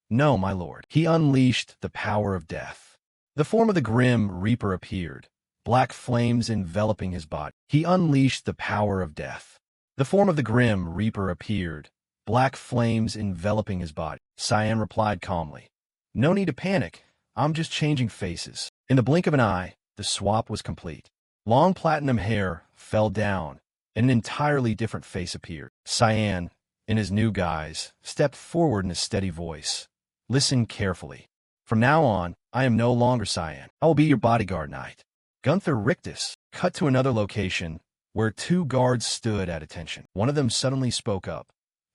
No, my lord. He unleashed the power of death. The form of the Grim Reaper appeared, black flames enveloping his body. He unleashed the power of death. The form of the Grim Reaper appeared, black flames enveloping his body. Cyan replied calmly. No need to panic. I'm just changing faces. In the blink of an eye, the swap was complete. Long platinum hair fell down, and an entirely different face appeared. Cyan, in his new guise, stepped forward in a steady voice. Listen carefully. From now on, I am no longer Cyan. I will be your bodyguard knight. Gunther Rictus cut to another location where two guards stood at attention. One of them suddenly spoke up.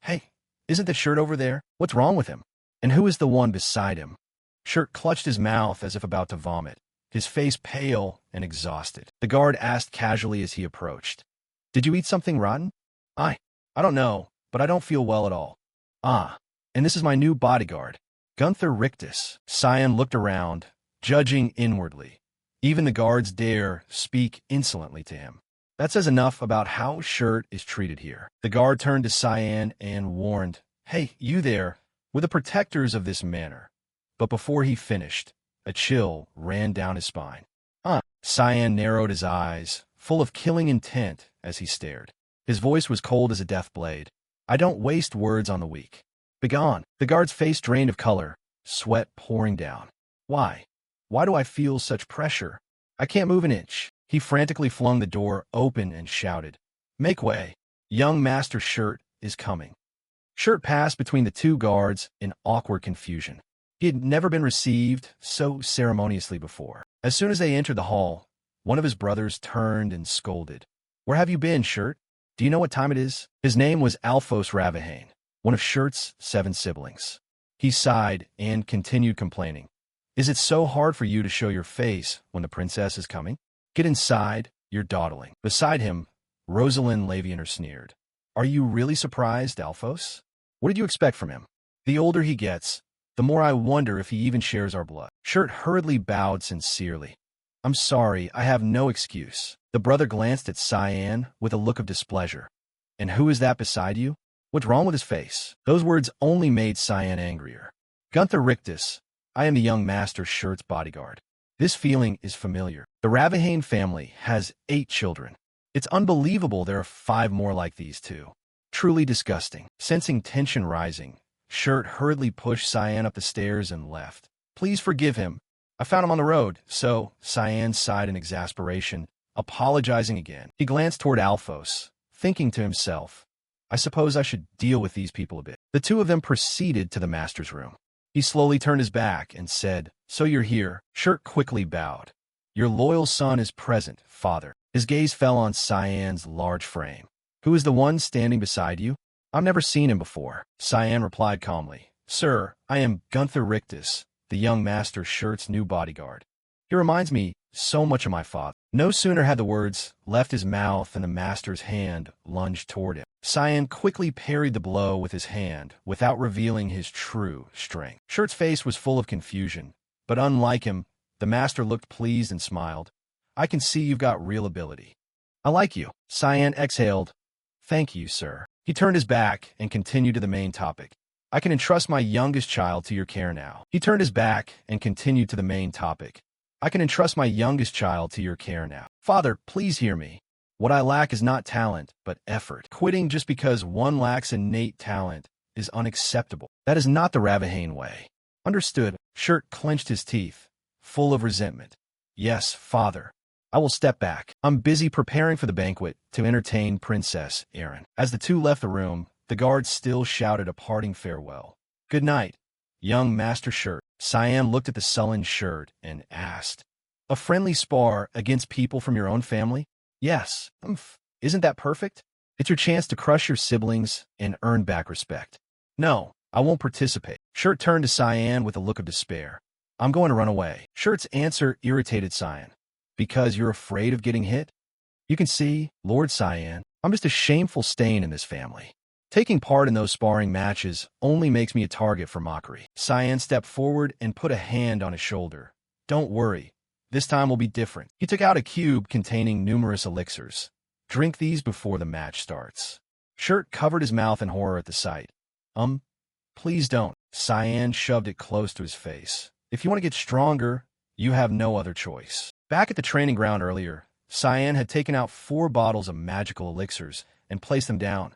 Hey, isn't the Shirt over there? What's wrong with him? And who is the one beside him? Shirt clutched his mouth as if about to vomit, his face pale and exhausted. The guard asked casually as he approached. Did you eat something rotten? I don't know, but I don't feel well at all. Ah, and this is my new bodyguard, Gunther Rictus. Cyan looked around, judging inwardly. Even the guards dare speak insolently to him. That says enough about how Shirt is treated here. The guard turned to Cyan and warned, Hey, you there, we're the protectors of this manor. But before he finished, a chill ran down his spine. Cyan narrowed his eyes, full of killing intent as he stared. His voice was cold as a death blade. I don't waste words on the weak. Begone. The guard's face drained of color, sweat pouring down. Why? Why do I feel such pressure? I can't move an inch. He frantically flung the door open and shouted, Make way. Young Master Shirt is coming. Shirt passed between the two guards in awkward confusion. He had never been received so ceremoniously before. As soon as they entered the hall, one of his brothers turned and scolded. Where have you been, Shirt? Do you know what time it is? His name was Alphonse Ravahane, one of Shirt's 7 siblings. He sighed and continued complaining. Is it so hard for you to show your face when the princess is coming? Get inside, you're dawdling. Beside him, Rosalind Lavianer sneered. Are you really surprised, Alphonse? What did you expect from him? The older he gets, the more I wonder if he even shares our blood. Shirt hurriedly bowed sincerely. I'm sorry, I have no excuse. The brother glanced at Cyan with a look of displeasure. And who is that beside you? What's wrong with his face? Those words only made Cyan angrier. Gunther Rictus, I am the young Master Shirt's bodyguard. This feeling is familiar. The Ravahane family has 8 children. It's unbelievable there are 5 more like these two. Truly disgusting. Sensing tension rising, Shirt hurriedly pushed Cyan up the stairs and left. Please forgive him. I found him on the road, so Cyan sighed in exasperation, apologizing again. He glanced toward Alphonse, thinking to himself, I suppose I should deal with these people a bit. The two of them proceeded to the master's room. He slowly turned his back and said, So you're here. Shirt quickly bowed. Your loyal son is present, father. His gaze fell on Cyan's large frame. Who is the one standing beside you? I've never seen him before. Cyan replied calmly. Sir, I am Gunther Rictus, the young Master Shirt's new bodyguard. He reminds me so much of my father. No sooner had the words left his mouth than the master's hand lunged toward him. Cyan quickly parried the blow with his hand without revealing his true strength. Shirt's face was full of confusion, but unlike him, the master looked pleased and smiled. I can see you've got real ability. I like you. Cyan exhaled. Thank you, sir. He turned his back and continued to the main topic. I can entrust my youngest child to your care now. He turned his back and continued to the main topic. I can entrust my youngest child to your care now. Father, please hear me. What I lack is not talent, but effort. Quitting just because one lacks innate talent is unacceptable. That is not the Ravahane way. Understood. Shirt clenched his teeth, full of resentment. Yes, father. I will step back. I'm busy preparing for the banquet to entertain Princess Erin. As the two left the room, the guards still shouted a parting farewell. Good night, young Master Shirt. Cyan looked at the sullen Shirt and asked, A friendly spar against people from your own family? Yes. Isn't that perfect? It's your chance to crush your siblings and earn back respect. No, I won't participate. Shirt turned to Cyan with a look of despair. I'm going to run away. Shirt's answer irritated Cyan. Because you're afraid of getting hit? You can see, Lord Cyan, I'm just a shameful stain in this family. Taking part in those sparring matches only makes me a target for mockery. Cyan stepped forward and put a hand on his shoulder. Don't worry. This time will be different. He took out a cube containing numerous elixirs. Drink these before the match starts. Shirt covered his mouth in horror at the sight. Please don't. Cyan shoved it close to his face. If you want to get stronger, you have no other choice. Back at the training ground earlier, Cyan had taken out 4 bottles of magical elixirs and placed them down.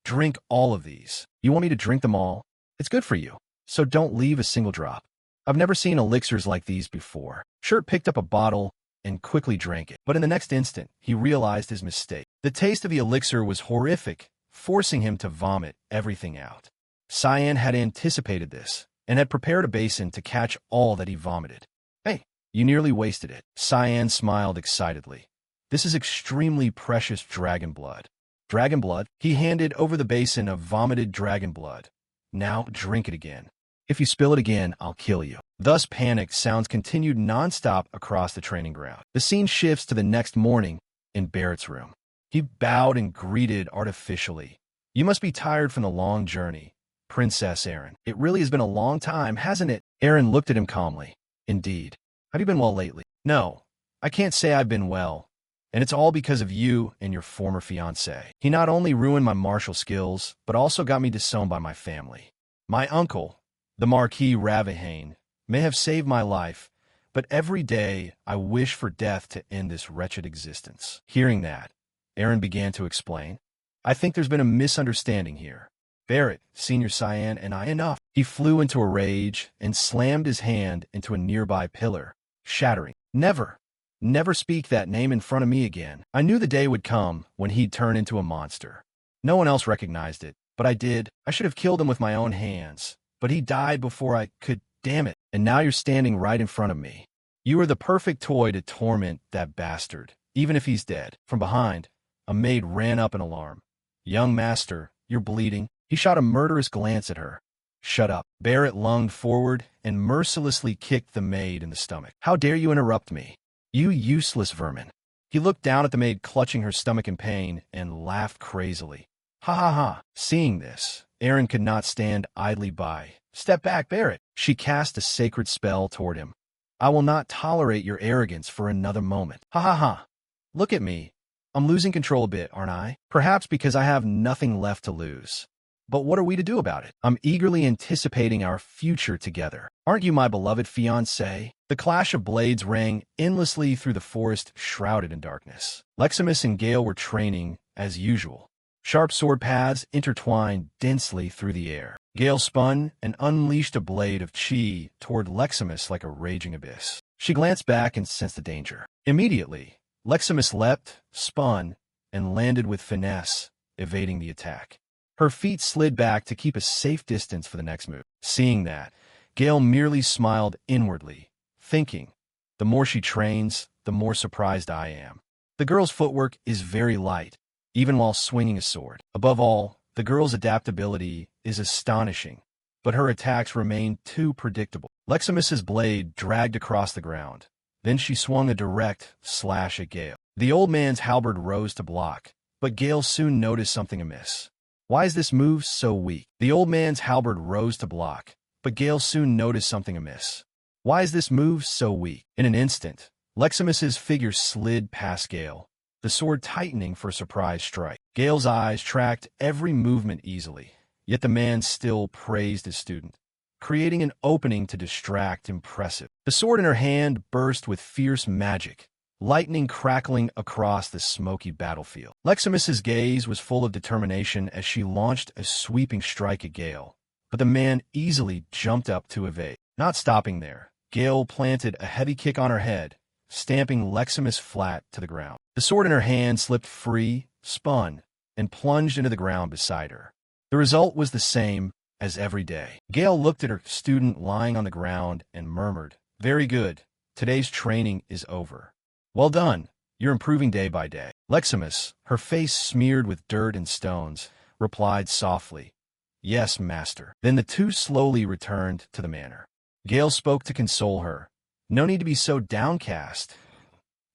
Drink all of these. You want me to drink them all? It's good for you, so don't leave a single drop. I've never seen elixirs like these before. Shirt picked up a bottle and quickly drank it, but in the next instant, he realized his mistake. The taste of the elixir was horrific, forcing him to vomit everything out. Cyan had anticipated this and had prepared a basin to catch all that he vomited. Hey, you nearly wasted it. Cyan smiled excitedly. This is extremely precious dragon blood. Dragon blood? He handed over the basin of vomited dragon blood. Now drink it again. If you spill it again, I'll kill you. Thus panicked sounds continued non-stop across the training ground. The scene shifts to the next morning in Barrett's room. He bowed and greeted artificially. You must be tired from the long journey, Princess Aaron. It really has been a long time, hasn't it? Aaron looked at him calmly. Indeed. Have you been well lately? No, I can't say I've been well. And it's all because of you and your former fiancé. He not only ruined my martial skills, but also got me disowned by my family. My uncle, the Marquis Ravahane, may have saved my life, but every day I wish for death to end this wretched existence. Hearing that, Aaron began to explain. I think there's been a misunderstanding here. Barrett, Senior Cyan, and I enough. He flew into a rage and slammed his hand into a nearby pillar, shattering. Never speak that name in front of me again. I knew the day would come when he'd turn into a monster. No one else recognized it, but I did. I should have killed him with my own hands, but he died before I could. Damn it. And now you're standing right in front of me. You are the perfect toy to torment that bastard, even if he's dead. From behind, a maid ran up in alarm. Young master, you're bleeding. He shot a murderous glance at her. Shut up. Barrett lunged forward and mercilessly kicked the maid in the stomach. How dare you interrupt me? You useless vermin. He looked down at the maid clutching her stomach in pain and laughed crazily. Ha ha ha. Seeing this, Aaron could not stand idly by. Step back, Barrett. She cast a sacred spell toward him. I will not tolerate your arrogance for another moment. Ha ha ha. Look at me. I'm losing control a bit, aren't I? Perhaps because I have nothing left to lose. But what are we to do about it? I'm eagerly anticipating our future together. Aren't you my beloved fiancé? The clash of blades rang endlessly through the forest shrouded in darkness. Leximus and Gale were training as usual. Sharp sword paths intertwined densely through the air. Gale spun and unleashed a blade of chi toward Leximus like a raging abyss. She glanced back and sensed the danger. Immediately, Leximus leapt, spun, and landed with finesse, evading the attack. Her feet slid back to keep a safe distance for the next move. Seeing that, Gale merely smiled inwardly, thinking, the more she trains, the more surprised I am. The girl's footwork is very light, even while swinging a sword. Above all, the girl's adaptability is astonishing, but her attacks remain too predictable. Leximus's blade dragged across the ground. Then she swung a direct slash at Gale. The old man's halberd rose to block, but Gale soon noticed something amiss. Why is this move so weak? The old man's halberd rose to block, but Gale soon noticed something amiss. Why is this move so weak? In an instant, Leximus's figure slid past Gale, the sword tightening for a surprise strike. Gale's eyes tracked every movement easily, yet the man still praised his student, creating an opening to distract. Impressive. The sword in her hand burst with fierce magic, lightning crackling across the smoky battlefield. Leximus's gaze was full of determination as she launched a sweeping strike at Gale, but the man easily jumped up to evade. Not stopping there, Gale planted a heavy kick on her head, stamping Leximus flat to the ground. The sword in her hand slipped free, spun, and plunged into the ground beside her. The result was the same as every day. Gale looked at her student lying on the ground and murmured, "Very good. Today's training is over. Well done. You're improving day by day." Leximus, her face smeared with dirt and stones, replied softly, "Yes, master." Then the two slowly returned to the manor. Gale spoke to console her. "No need to be so downcast.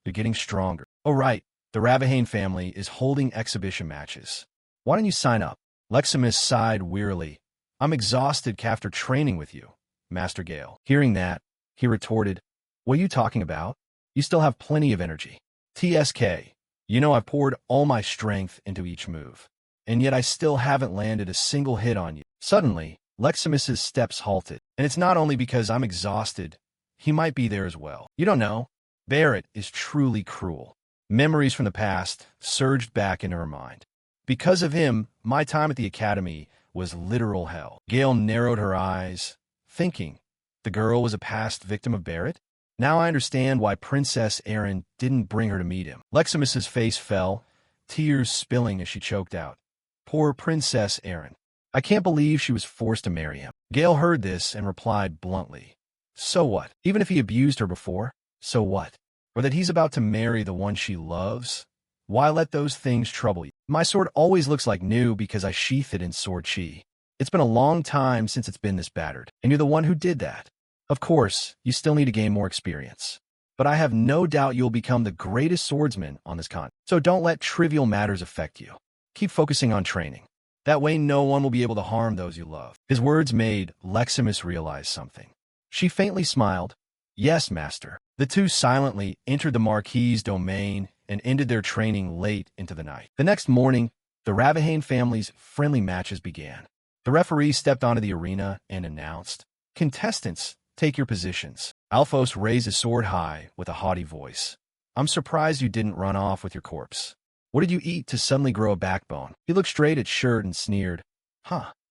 You're getting stronger." "Oh, right. The Ravahane family is holding exhibition matches. Why don't you sign up?" Leximus sighed wearily. "I'm exhausted after training with you, Master Gale." Hearing that, he retorted, "What are you talking about? You still have plenty of energy. TSK, you know I've poured all my strength into each move, and yet I still haven't landed a single hit on you." Suddenly, Leximus's steps halted. "And it's not only because I'm exhausted. He might be there as well. You don't know. Barrett is truly cruel." Memories from the past surged back into her mind. Because of him, my time at the academy was literal hell. Gale narrowed her eyes, thinking, the girl was a past victim of Barrett? Now I understand why Princess Aaron didn't bring her to meet him. Leximus's face fell, tears spilling as she choked out, Poor Princess Erin. I can't believe she was forced to marry him. Gale heard this and replied bluntly. So what? Even if he abused her before, so what? Or that he's about to marry the one she loves? Why let those things trouble you? My sword always looks like new because I sheathed it in sword chi. It's been a long time since it's been this battered, and you're the one who did that. Of course, you still need to gain more experience. But I have no doubt you'll become the greatest swordsman on this continent. So don't let trivial matters affect you. Keep focusing on training. That way no one will be able to harm those you love. His words made Leximus realize something. She faintly smiled. Yes, master. The two silently entered the Marquis's domain and ended their training late into the night. The next morning, the Ravahane family's friendly matches began. The referee stepped onto the arena and announced, Contestants, take your positions. Alphonse raised his sword high with a haughty voice. I'm surprised you didn't run off with your corpse. What did you eat to suddenly grow a backbone? He looked straight at Shirt and sneered.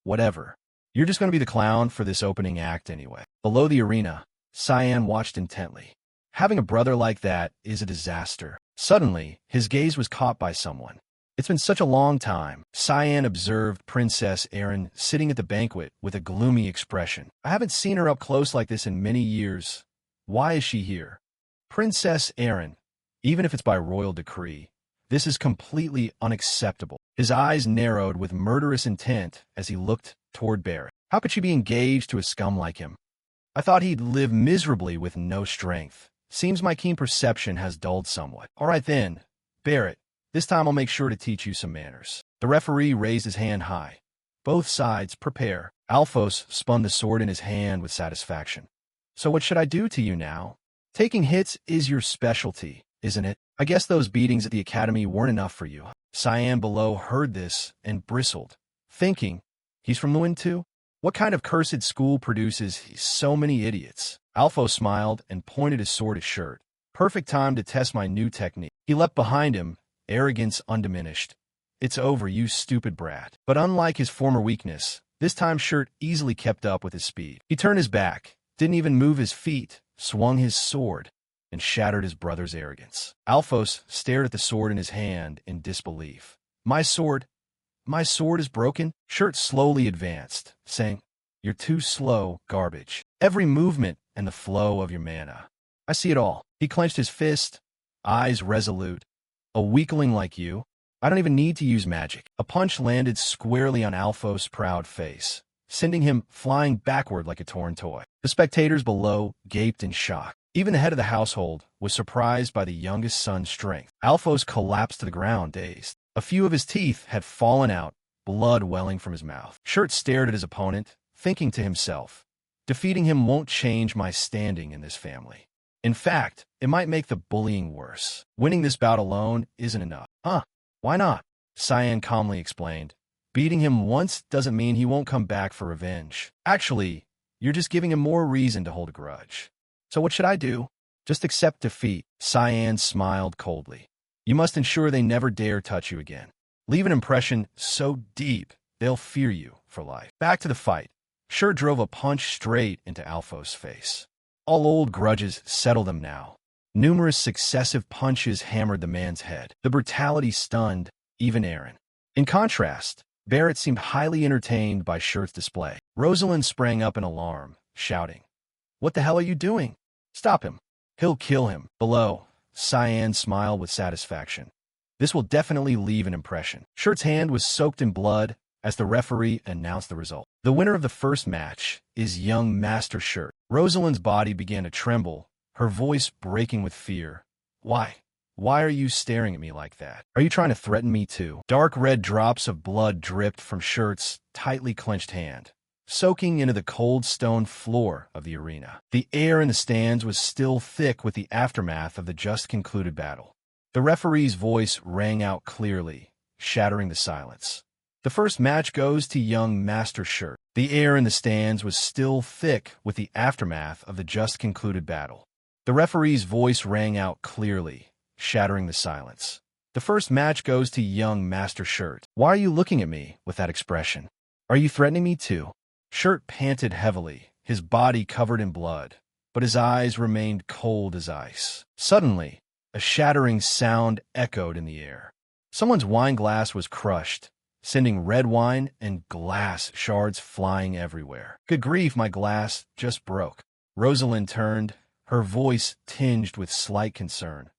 Whatever. You're just going to be the clown for this opening act anyway. Below the arena, Cyan watched intently. Having a brother like that is a disaster. Suddenly, his gaze was caught by someone. It's been such a long time. Cyan observed Princess Erin sitting at the banquet with a gloomy expression. I haven't seen her up close like this in many years. Why is she here? Princess Erin, even if it's by royal decree, this is completely unacceptable. His eyes narrowed with murderous intent as he looked toward Barrett. How could she be engaged to a scum like him? I thought he'd live miserably with no strength. Seems my keen perception has dulled somewhat. All right then, Barrett, this time I'll make sure to teach you some manners. The referee raised his hand high. Both sides, prepare. Alphonse spun the sword in his hand with satisfaction. So what should I do to you now? Taking hits is your specialty, isn't it? I guess those beatings at the academy weren't enough for you. Cyan below heard this and bristled, thinking, he's from Lewin too? What kind of cursed school produces so many idiots? Alphonse smiled and pointed his sword at Shirt. Perfect time to test my new technique. He leapt behind him, arrogance undiminished. It's over, you stupid brat. But unlike his former weakness, this time Shirt easily kept up with his speed. He turned his back, didn't even move his feet, swung his sword, and shattered his brother's arrogance. Alphonse stared at the sword in his hand in disbelief. My sword is broken? Shirt slowly advanced, saying, You're too slow, garbage. Every movement and the flow of your mana. I see it all. He clenched his fist, eyes resolute. A weakling like you? I don't even need to use magic. A punch landed squarely on Alphonse's proud face, sending him flying backward like a torn toy. The spectators below gaped in shock. Even the head of the household was surprised by the youngest son's strength. Alphonse collapsed to the ground, dazed. A few of his teeth had fallen out, blood welling from his mouth. Shirt stared at his opponent, thinking to himself, defeating him won't change my standing in this family. In fact, it might make the bullying worse. Winning this bout alone isn't enough. Why not? Cyan calmly explained. Beating him once doesn't mean he won't come back for revenge. Actually, you're just giving him more reason to hold a grudge. So what should I do? Just accept defeat. Cyan smiled coldly. You must ensure they never dare touch you again. Leave an impression so deep, they'll fear you for life. Back to the fight. Shirt drove a punch straight into Alphonse's face. All old grudges settled him now. Numerous successive punches hammered the man's head. The brutality stunned even Erin. In contrast, Barrett seemed highly entertained by Shirt's display. Rosalind sprang up in alarm, shouting, What the hell are you doing? Stop him. He'll kill him. Below, Cyan smiled with satisfaction. This will definitely leave an impression. Shirt's hand was soaked in blood as the referee announced the result. The winner of the first match is young Master Shirt. Rosalind's body began to tremble, her voice breaking with fear. Why? Why are you staring at me like that? Are you trying to threaten me too? Dark red drops of blood dripped from Shirt's tightly clenched hand, soaking into the cold stone floor of the arena. The air in the stands was still thick with the aftermath of the just concluded battle. The referee's voice rang out clearly, shattering the silence. The first match goes to young Master Shirt. The air in the stands was still thick with the aftermath of the just concluded battle. The referee's voice rang out clearly, shattering the silence. The first match goes to young Master Shirt. Why are you looking at me with that expression? Are you threatening me too? Shirt panted heavily, his body covered in blood, but his eyes remained cold as ice. Suddenly, a shattering sound echoed in the air. Someone's wine glass was crushed, sending red wine and glass shards flying everywhere. Good grief, my glass just broke. Rosalind turned, her voice tinged with slight concern.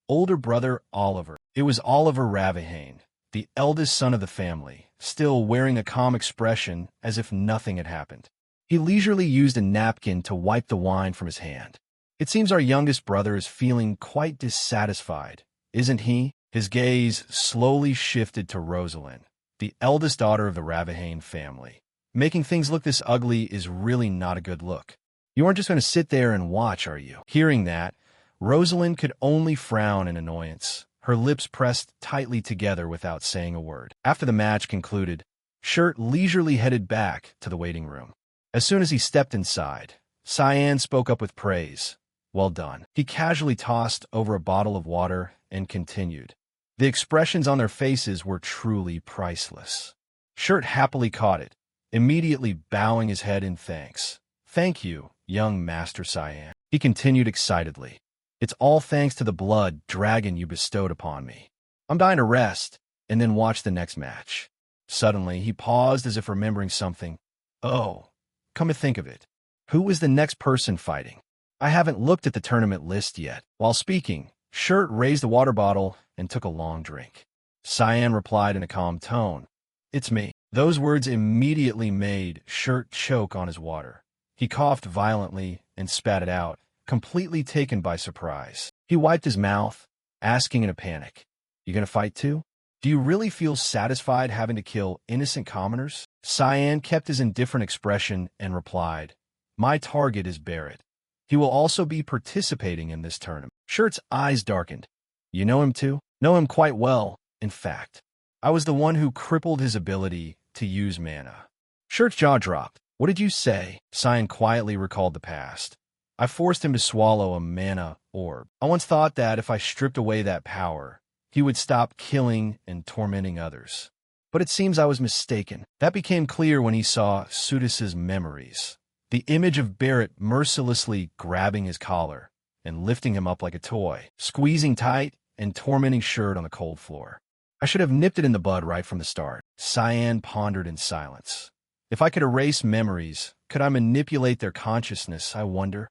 Older brother Oliver. It was Oliver Ravahane, the eldest son of the family, still wearing a calm expression as if nothing had happened. He leisurely used a napkin to wipe the wine from his hand. It seems our youngest brother is feeling quite dissatisfied, isn't he? His gaze slowly shifted to Rosalind, the eldest daughter of the Ravahane family. Making things look this ugly is really not a good look. You aren't just going to sit there and watch, are you? Hearing that, Rosalind could only frown in annoyance, her lips pressed tightly together without saying a word. After the match concluded, Shirt leisurely headed back to the waiting room. As soon as he stepped inside, Cyan spoke up with praise. Well done. He casually tossed over a bottle of water and continued. The expressions on their faces were truly priceless. Shirt happily caught it, immediately bowing his head in thanks. Thank you, young Master Cyan. He continued excitedly. It's all thanks to the blood dragon you bestowed upon me. I'm dying to rest, and then watch the next match. Suddenly, he paused as if remembering something. Oh, come to think of it, who was the next person fighting? I haven't looked at the tournament list yet. While speaking, Shirt raised the water bottle and took a long drink. Cyan replied in a calm tone. It's me. Those words immediately made Shirt choke on his water. He coughed violently and spat it out, completely taken by surprise. He wiped his mouth, asking in a panic, You gonna fight too? Do you really feel satisfied having to kill innocent commoners? Cyan kept his indifferent expression and replied, My target is Barrett. He will also be participating in this tournament. Shirt's eyes darkened. You know him too? Know him quite well, in fact. I was the one who crippled his ability to use mana. Shirt's jaw dropped. What did you say? Cyan quietly recalled the past. I forced him to swallow a mana orb. I once thought that if I stripped away that power, he would stop killing and tormenting others. But it seems I was mistaken. That became clear when he saw Sudis's memories. The image of Barrett mercilessly grabbing his collar and lifting him up like a toy, squeezing tight and tormenting Shirt on the cold floor. I should have nipped it in the bud right from the start. Cyan pondered in silence. If I could erase memories, could I manipulate their consciousness, I wonder?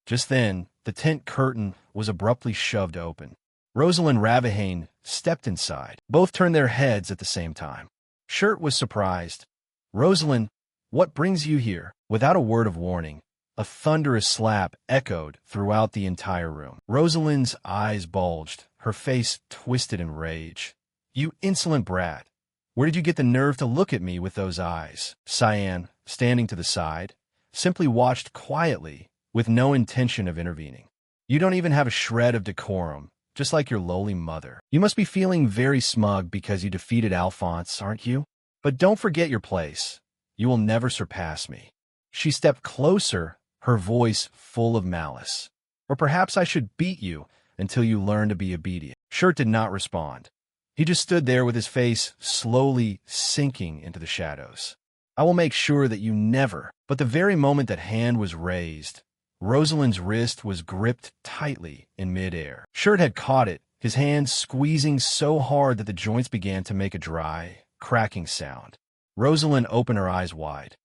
Just then, the tent curtain was abruptly shoved open. Rosalind Ravahane stepped inside. Both turned their heads at the same time. Shirt was surprised. Rosalind, what brings you here? Without a word of warning, a thunderous slap echoed throughout the entire room. Rosalind's eyes bulged, her face twisted in rage. You insolent brat! Where did you get the nerve to look at me with those eyes? Cyan, standing to the side, simply watched quietly, with no intention of intervening. You don't even have a shred of decorum, just like your lowly mother. You must be feeling very smug because you defeated Alphonse, aren't you? But don't forget your place. You will never surpass me. She stepped closer, her voice full of malice. Or perhaps I should beat you until you learn to be obedient. Shirt did not respond. He just stood there with his face slowly sinking into the shadows. I will make sure that you never. But the very moment that hand was raised, Rosalind's wrist was gripped tightly in midair. Shirt had caught it, his hand squeezing so hard that the joints began to make a dry, cracking sound. Rosalind opened her eyes wide.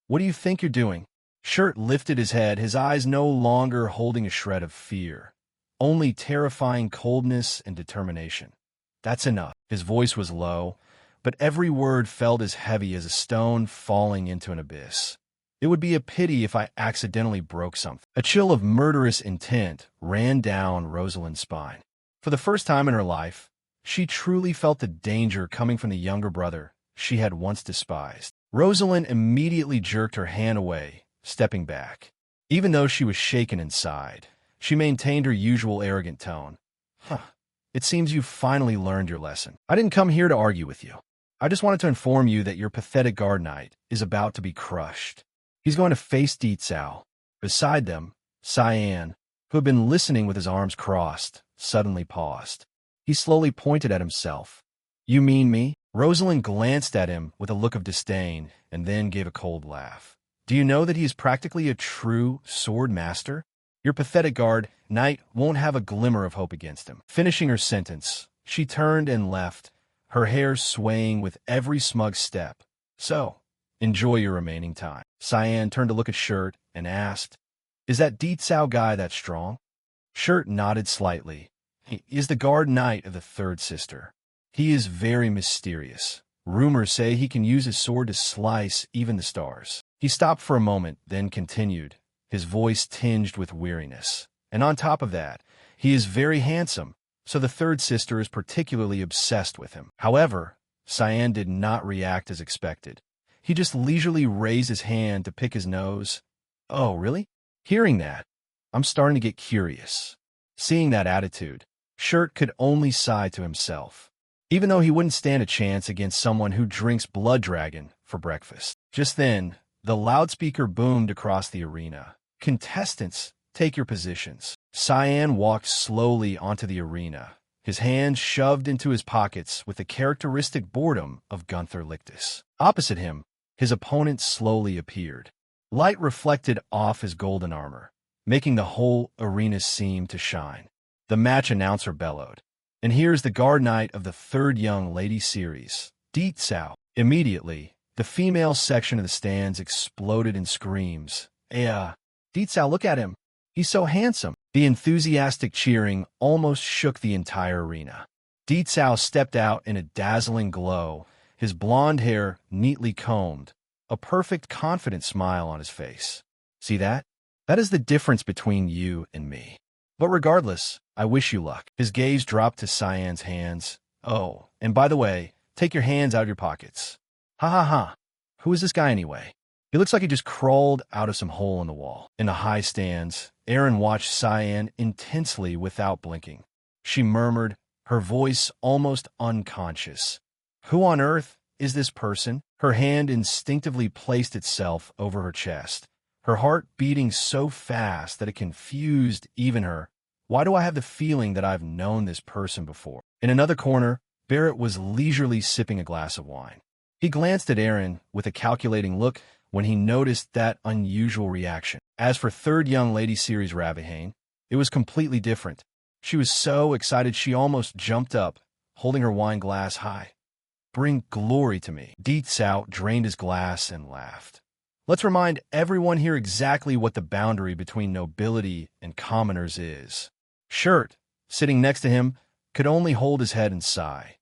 What do you think you're doing? Shirt lifted his head, his eyes no longer holding a shred of fear, only terrifying coldness and determination. That's enough. His voice was low, but every word felt as heavy as a stone falling into an abyss. It would be a pity if I accidentally broke something. A chill of murderous intent ran down Rosalind's spine. For the first time in her life, she truly felt the danger coming from the younger brother she had once despised. Rosalind immediately jerked her hand away, stepping back. Even though she was shaken inside, she maintained her usual arrogant tone. It seems you've finally learned your lesson. I didn't come here to argue with you. I just wanted to inform you that your pathetic guard knight is about to be crushed. He's going to face Dietsao. Beside them, Cyan, who had been listening with his arms crossed, suddenly paused. He slowly pointed at himself. You mean me? Rosalind glanced at him with a look of disdain and then gave a cold laugh. Do you know that he is practically a true sword master? Your pathetic guard knight won't have a glimmer of hope against him. Finishing her sentence, she turned and left, her hair swaying with every smug step. So, enjoy your remaining time. Cyan turned to look at Shirt and asked, "Is that Deet Sao guy that strong?" Shirt nodded slightly. "He is the guard knight of the third sister. He is very mysterious. Rumors say he can use his sword to slice even the stars." He stopped for a moment, then continued, his voice tinged with weariness. "And on top of that, he is very handsome, so the third sister is particularly obsessed with him." However, Cyan did not react as expected. He just leisurely raised his hand to pick his nose. "Oh, really?" Hearing that, I'm starting to get curious. Seeing that attitude, Shirt could only sigh to himself, even though he wouldn't stand a chance against someone who drinks blood dragon for breakfast. Just then, the loudspeaker boomed across the arena. "Contestants, take your positions." Cyan walked slowly onto the arena, his hands shoved into his pockets with the characteristic boredom of Gunther Lictus. Opposite him, his opponent slowly appeared. Light reflected off his golden armor, making the whole arena seem to shine. The match announcer bellowed, "And here's the guard knight of the third young lady series, Deet Sao." Immediately, the female section of the stands exploded in screams. Deet Sao, look at him. He's so handsome." The enthusiastic cheering almost shook the entire arena. Deet Sao stepped out in a dazzling glow, his blonde hair neatly combed, a perfect confident smile on his face. "See that? That is the difference between you and me. But regardless, I wish you luck." His gaze dropped to Cyan's hands. "Oh, and by the way, take your hands out of your pockets." "Ha ha ha. Who is this guy anyway? He looks like he just crawled out of some hole in the wall." In the high stands, Aaron watched Cyan intensely without blinking. She murmured, her voice almost unconscious, "Who on earth is this person?" Her hand instinctively placed itself over her chest, her heart beating so fast that it confused even her. "Why do I have the feeling that I've known this person before?" In another corner, Barrett was leisurely sipping a glass of wine. He glanced at Aaron with a calculating look when he noticed that unusual reaction. As for third young lady series Ravahane, it was completely different. She was so excited she almost jumped up, holding her wine glass high. "Bring glory to me." Deet Sao drained his glass and laughed. "Let's remind everyone here exactly what the boundary between nobility and commoners is." Shirt, sitting next to him, could only hold his head and sigh.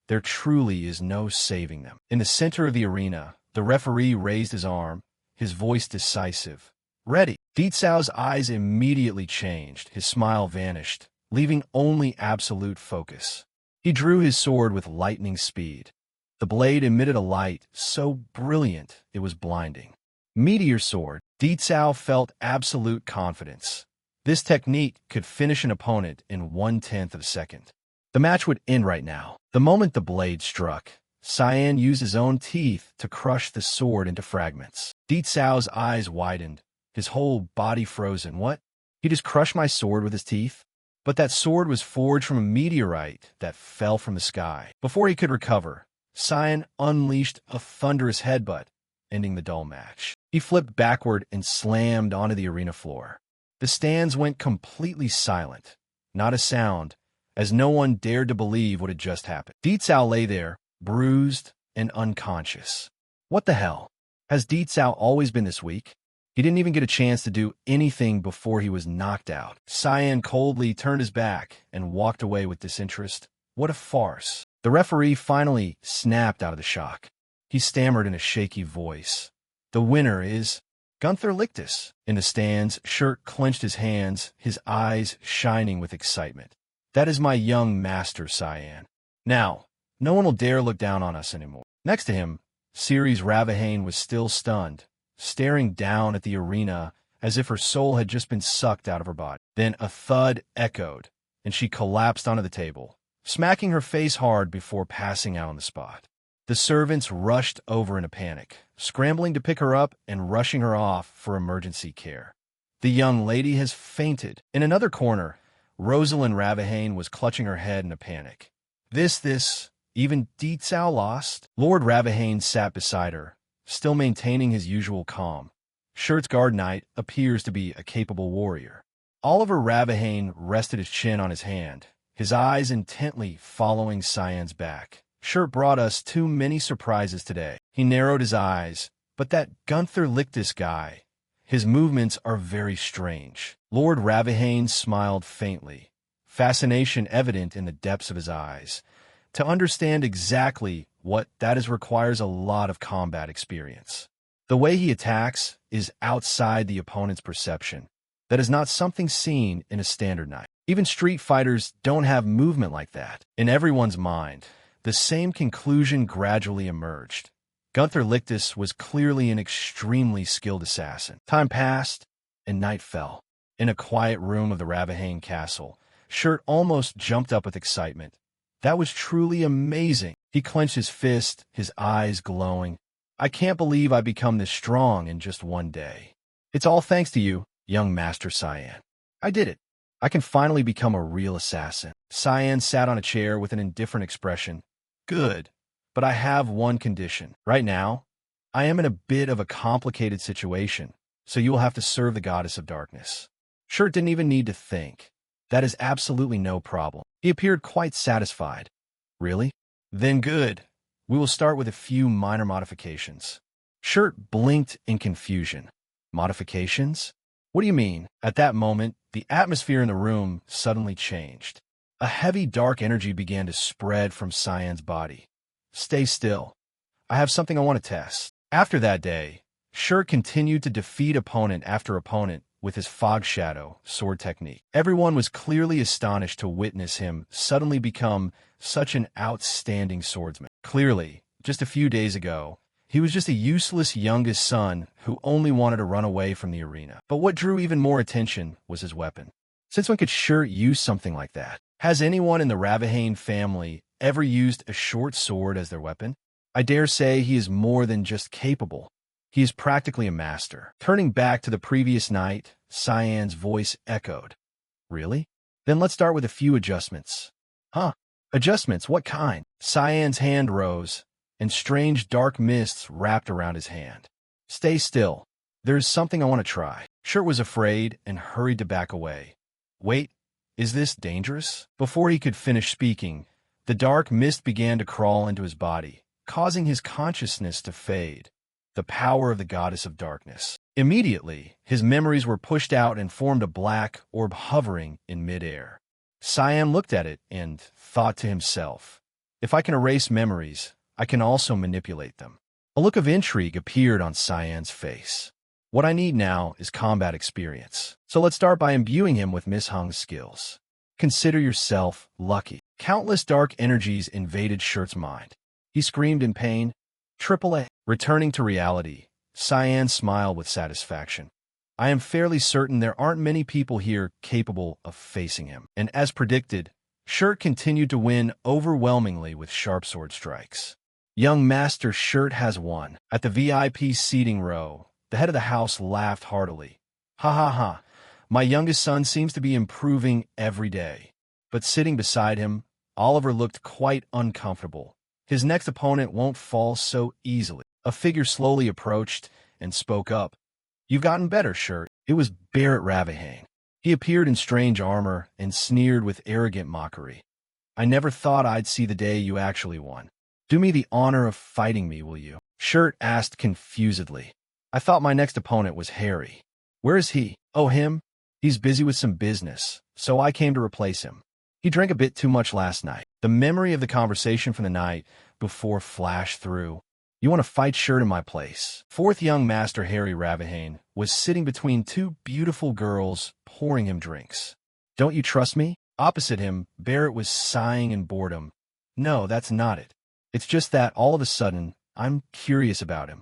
There truly is no saving them. In the center of the arena, the referee raised his arm, his voice decisive. "Ready." Deet Sao's eyes immediately changed, his smile vanished, leaving only absolute focus. He drew his sword with lightning speed. The blade emitted a light so brilliant it was blinding. Meteor sword. Deet Sao felt absolute confidence. This technique could finish an opponent in 1/10 of a second. The match would end right now. The moment the blade struck, Cyan used his own teeth to crush the sword into fragments. Deet Sao's eyes widened, his whole body frozen. "What? He just crushed my sword with his teeth?" But that sword was forged from a meteorite that fell from the sky. Before he could recover, Cyan unleashed a thunderous headbutt, ending the dull match. He flipped backward and slammed onto the arena floor. The stands went completely silent, not a sound, as no one dared to believe what had just happened. Deet Sao lay there, bruised and unconscious. What the hell? Has Deet Sao always been this weak? He didn't even get a chance to do anything before he was knocked out. Cyan coldly turned his back and walked away with disinterest. What a farce. The referee finally snapped out of the shock. He stammered in a shaky voice. "The winner is Gunther Lictus." In the stands, Shirt clenched his hands, his eyes shining with excitement. "That is my young master, Cyan. Now, no one will dare look down on us anymore." Next to him, Ceres Ravahane was still stunned, staring down at the arena as if her soul had just been sucked out of her body. Then a thud echoed, and she collapsed onto the table, smacking her face hard before passing out on the spot. The servants rushed over in a panic, scrambling to pick her up and rushing her off for emergency care. "The young lady has fainted." In another corner, Rosalind Ravahane was clutching her head in a panic. Even Deet Sao lost? Lord Ravahane sat beside her, still maintaining his usual calm. Shirt's guard knight appears to be a capable warrior. Oliver Ravahane rested his chin on his hand, his eyes intently following Cyan's back. Shirt brought us too many surprises today. He narrowed his eyes. But that Gunther Lichtis guy, his movements are very strange. Lord Ravahane smiled faintly, fascination evident in the depths of his eyes. To understand exactly what that is requires a lot of combat experience. The way he attacks is outside the opponent's perception. That is not something seen in a standard knight. Even street fighters don't have movement like that. In everyone's mind, the same conclusion gradually emerged. Gunther Lichtis was clearly an extremely skilled assassin. Time passed, and night fell. In a quiet room of the Ravahane castle, Shirt almost jumped up with excitement. That was truly amazing. He clenched his fist, his eyes glowing. I can't believe I become this strong in just one day. It's all thanks to you, young Master Cyan. I did it. I can finally become a real assassin. Cyan sat on a chair with an indifferent expression. Good, but I have one condition. Right now, I am in a bit of a complicated situation, so you will have to serve the goddess of darkness. Shirt didn't even need to think. That is absolutely no problem. He appeared quite satisfied. Really? Then good. We will start with a few minor modifications. Shirt blinked in confusion. Modifications? What do you mean? At that moment, the atmosphere in the room suddenly changed. A heavy dark energy began to spread from Cyan's body. Stay still. I have something I want to test. After that day, Shirt continued to defeat opponent after opponent with his fog shadow sword technique. Everyone was clearly astonished to witness him suddenly become such an outstanding swordsman. Clearly, just a few days ago, he was just a useless youngest son who only wanted to run away from the arena. But what drew even more attention was his weapon. Since when could Shirt use something like that? Has anyone in the Ravahane family ever used a short sword as their weapon? I dare say he is more than just capable. He is practically a master. Turning back to the previous night, Cyan's voice echoed. Really? Then let's start with a few adjustments. Huh? Adjustments? What kind? Cyan's hand rose, and strange dark mists wrapped around his hand. Stay still. There is something I want to try. Shirt was afraid and hurried to back away. Wait, is this dangerous? Before he could finish speaking, the dark mist began to crawl into his body, causing his consciousness to fade. The power of the goddess of darkness. Immediately, his memories were pushed out and formed a black orb hovering in midair. Cyan looked at it and thought to himself, if I can erase memories, I can also manipulate them. A look of intrigue appeared on Cyan's face. What I need now is combat experience. So let's start by imbuing him with Miss Hung's skills. Consider yourself lucky. Countless dark energies invaded Shirt's mind. He screamed in pain. AAA. Returning to reality, Cyan smiled with satisfaction. I am fairly certain there aren't many people here capable of facing him. And as predicted, Shirt continued to win overwhelmingly with sharp sword strikes. Young Master Shirt has won. At the VIP seating row, the head of the house laughed heartily. Ha ha ha, my youngest son seems to be improving every day. But sitting beside him, Oliver looked quite uncomfortable. His next opponent won't fall so easily. A figure slowly approached and spoke up. You've gotten better, Shirt. It was Barrett Ravahane. He appeared in strange armor and sneered with arrogant mockery. I never thought I'd see the day you actually won. Do me the honor of fighting me, will you? Shirt asked confusedly. I thought my next opponent was Harry. Where is he? Oh, him? He's busy with some business, so I came to replace him. He drank a bit too much last night. The memory of the conversation from the night before flashed through. You want to fight, Shirt, in my place? Fourth young Master Harry Ravahane was sitting between two beautiful girls, pouring him drinks. Don't you trust me? Opposite him, Barrett was sighing in boredom. No, that's not it. It's just that, all of a sudden, I'm curious about him.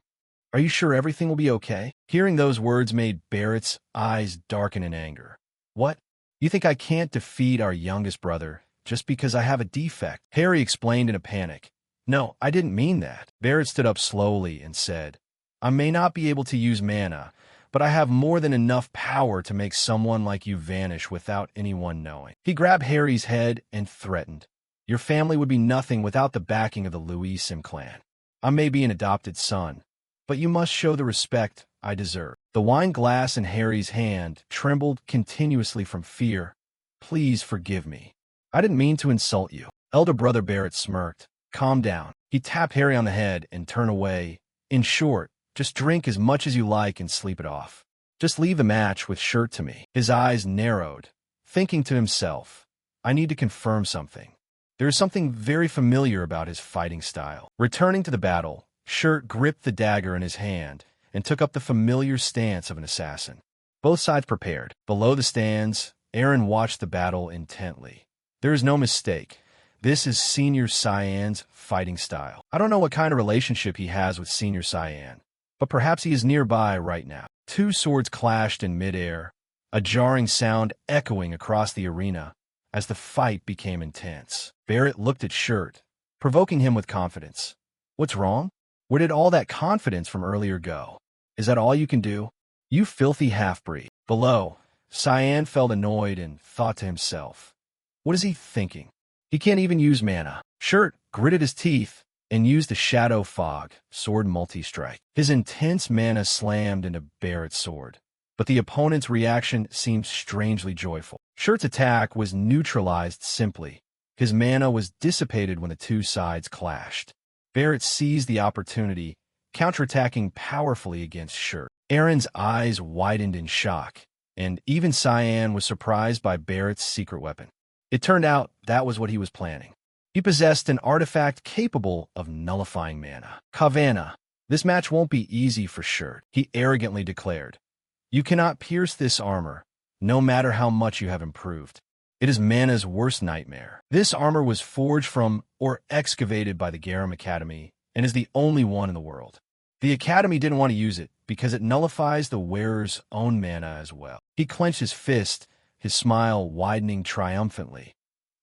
Are you sure everything will be okay? Hearing those words made Barrett's eyes darken in anger. What? You think I can't defeat our youngest brother just because I have a defect? Harry explained in a panic. No, I didn't mean that. Barrett stood up slowly and said, I may not be able to use mana, but I have more than enough power to make someone like you vanish without anyone knowing. He grabbed Harry's head and threatened. Your family would be nothing without the backing of the Louis Sim clan. I may be an adopted son, but you must show the respect I deserve. The wine glass in Harry's hand trembled continuously from fear. Please forgive me. I didn't mean to insult you. Elder brother Barrett smirked. Calm down. He tapped Harry on the head and turned away. In short, just drink as much as you like and sleep it off. Just leave the match with Shirt to me. His eyes narrowed, thinking to himself, I need to confirm something. There is something very familiar about his fighting style. Returning to the battle, Shirt gripped the dagger in his hand and took up the familiar stance of an assassin. Both sides prepared. Below the stands, Aaron watched the battle intently. There is no mistake. This is Senior Cyan's fighting style. I don't know what kind of relationship he has with Senior Cyan, but perhaps he is nearby right now. Two swords clashed in midair, a jarring sound echoing across the arena as the fight became intense. Barrett looked at Shirt, provoking him with confidence. What's wrong? Where did all that confidence from earlier go? Is that all you can do? You filthy half-breed. Below, Cyan felt annoyed and thought to himself, what is he thinking? He can't even use mana. Shirt gritted his teeth and used the Shadow Fog sword multi-strike. His intense mana slammed into Barrett's sword, but the opponent's reaction seemed strangely joyful. Shirt's attack was neutralized simply. His mana was dissipated when the two sides clashed. Barrett seized the opportunity, counterattacking powerfully against Shirt. Aaron's eyes widened in shock, and even Cyan was surprised by Barrett's secret weapon. It turned out that was what he was planning. He possessed an artifact capable of nullifying mana. Kavana, this match won't be easy for Shirt, he arrogantly declared. You cannot pierce this armor, no matter how much you have improved. It is mana's worst nightmare. This armor was forged from or excavated by the Garam Academy and is the only one in the world. The Academy didn't want to use it because it nullifies the wearer's own mana as well. He clenched his fist, his smile widening triumphantly.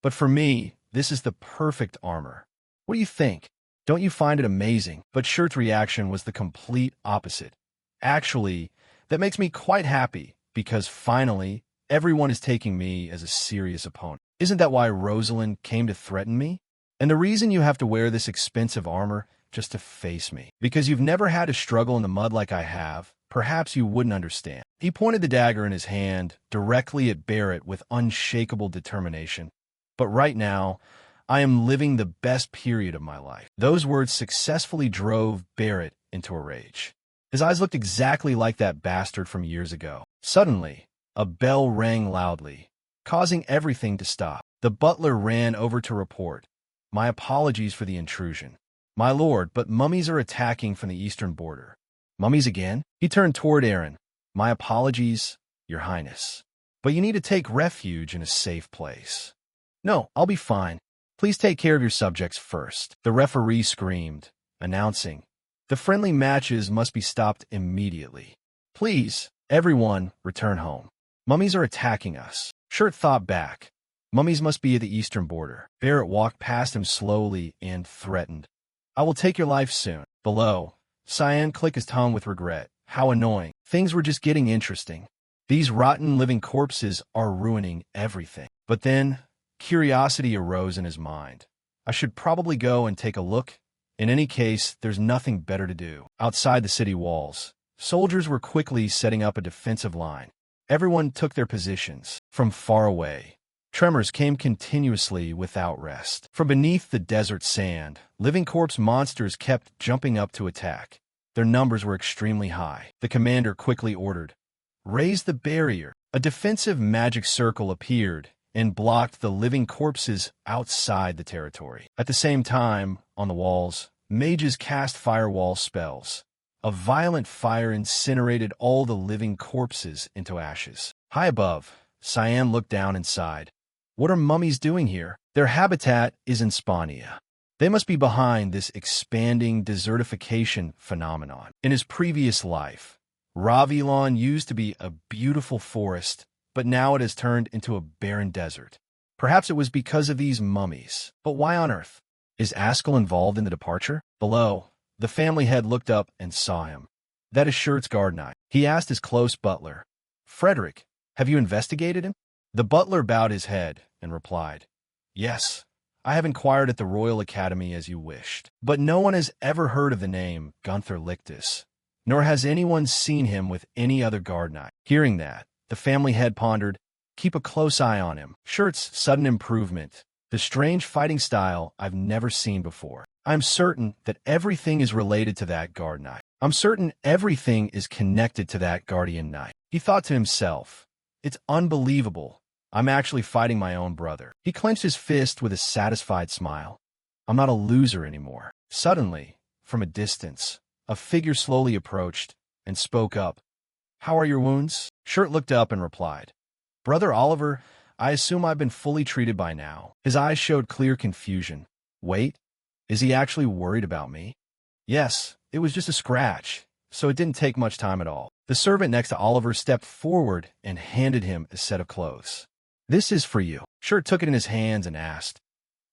But for me, this is the perfect armor. What do you think? Don't you find it amazing? But Shirt's reaction was the complete opposite. Actually, that makes me quite happy because finally, everyone is taking me as a serious opponent. Isn't that why Rosalind came to threaten me? And the reason you have to wear this expensive armor just to face me. Because you've never had to struggle in the mud like I have, perhaps you wouldn't understand. He pointed the dagger in his hand directly at Barrett with unshakable determination. But right now, I am living the best period of my life. Those words successfully drove Barrett into a rage. His eyes looked exactly like that bastard from years ago. Suddenly, a bell rang loudly, causing everything to stop. The butler ran over to report. My apologies for the intrusion. My lord, but mummies are attacking from the eastern border. Mummies again? He turned toward Aaron. My apologies, your highness. But you need to take refuge in a safe place. No, I'll be fine. Please take care of your subjects first. The referee screamed, announcing, the friendly matches must be stopped immediately. Please, everyone, return home. Mummies are attacking us. Shirt thought back. Mummies must be at the eastern border. Barrett walked past him slowly and threatened. I will take your life soon. Below, Cyan clicked his tongue with regret. How annoying. Things were just getting interesting. These rotten living corpses are ruining everything. But then, curiosity arose in his mind. I should probably go and take a look. In any case, there's nothing better to do. Outside the city walls, soldiers were quickly setting up a defensive line. Everyone took their positions. From far away, tremors came continuously without rest. From beneath the desert sand, living corpse monsters kept jumping up to attack. Their numbers were extremely high. The commander quickly ordered, raise the barrier. A defensive magic circle appeared and blocked the living corpses outside the territory. At the same time, on the walls, mages cast firewall spells. A violent fire incinerated all the living corpses into ashes. High above, Cyan looked down and sighed. What are mummies doing here? Their habitat is in Spania. They must be behind this expanding desertification phenomenon. In his previous life, Ravilon used to be a beautiful forest, but now it has turned into a barren desert. Perhaps it was because of these mummies. But why on earth? Is Askell involved in the departure? Below, the family head looked up and saw him. That is Shirt's guard knight. He asked his close butler, Frederick, have you investigated him? The butler bowed his head and replied, Yes, I have inquired at the Royal Academy as you wished. But no one has ever heard of the name Gunther Lictus, nor has anyone seen him with any other guard knight. Hearing that, the family head pondered, keep a close eye on him. Shirt's sudden improvement, the strange fighting style I've never seen before. I'm certain that everything is related to that guard knight. I'm certain everything is connected to that guardian knight. He thought to himself, it's unbelievable. I'm actually fighting my own brother. He clenched his fist with a satisfied smile. I'm not a loser anymore. Suddenly, from a distance, a figure slowly approached and spoke up. How are your wounds? Shirt looked up and replied, Brother Oliver, I assume I've been fully treated by now. His eyes showed clear confusion. Wait, is he actually worried about me? Yes, it was just a scratch, so it didn't take much time at all. The servant next to Oliver stepped forward and handed him a set of clothes. This is for you. Shirt took it in his hands and asked,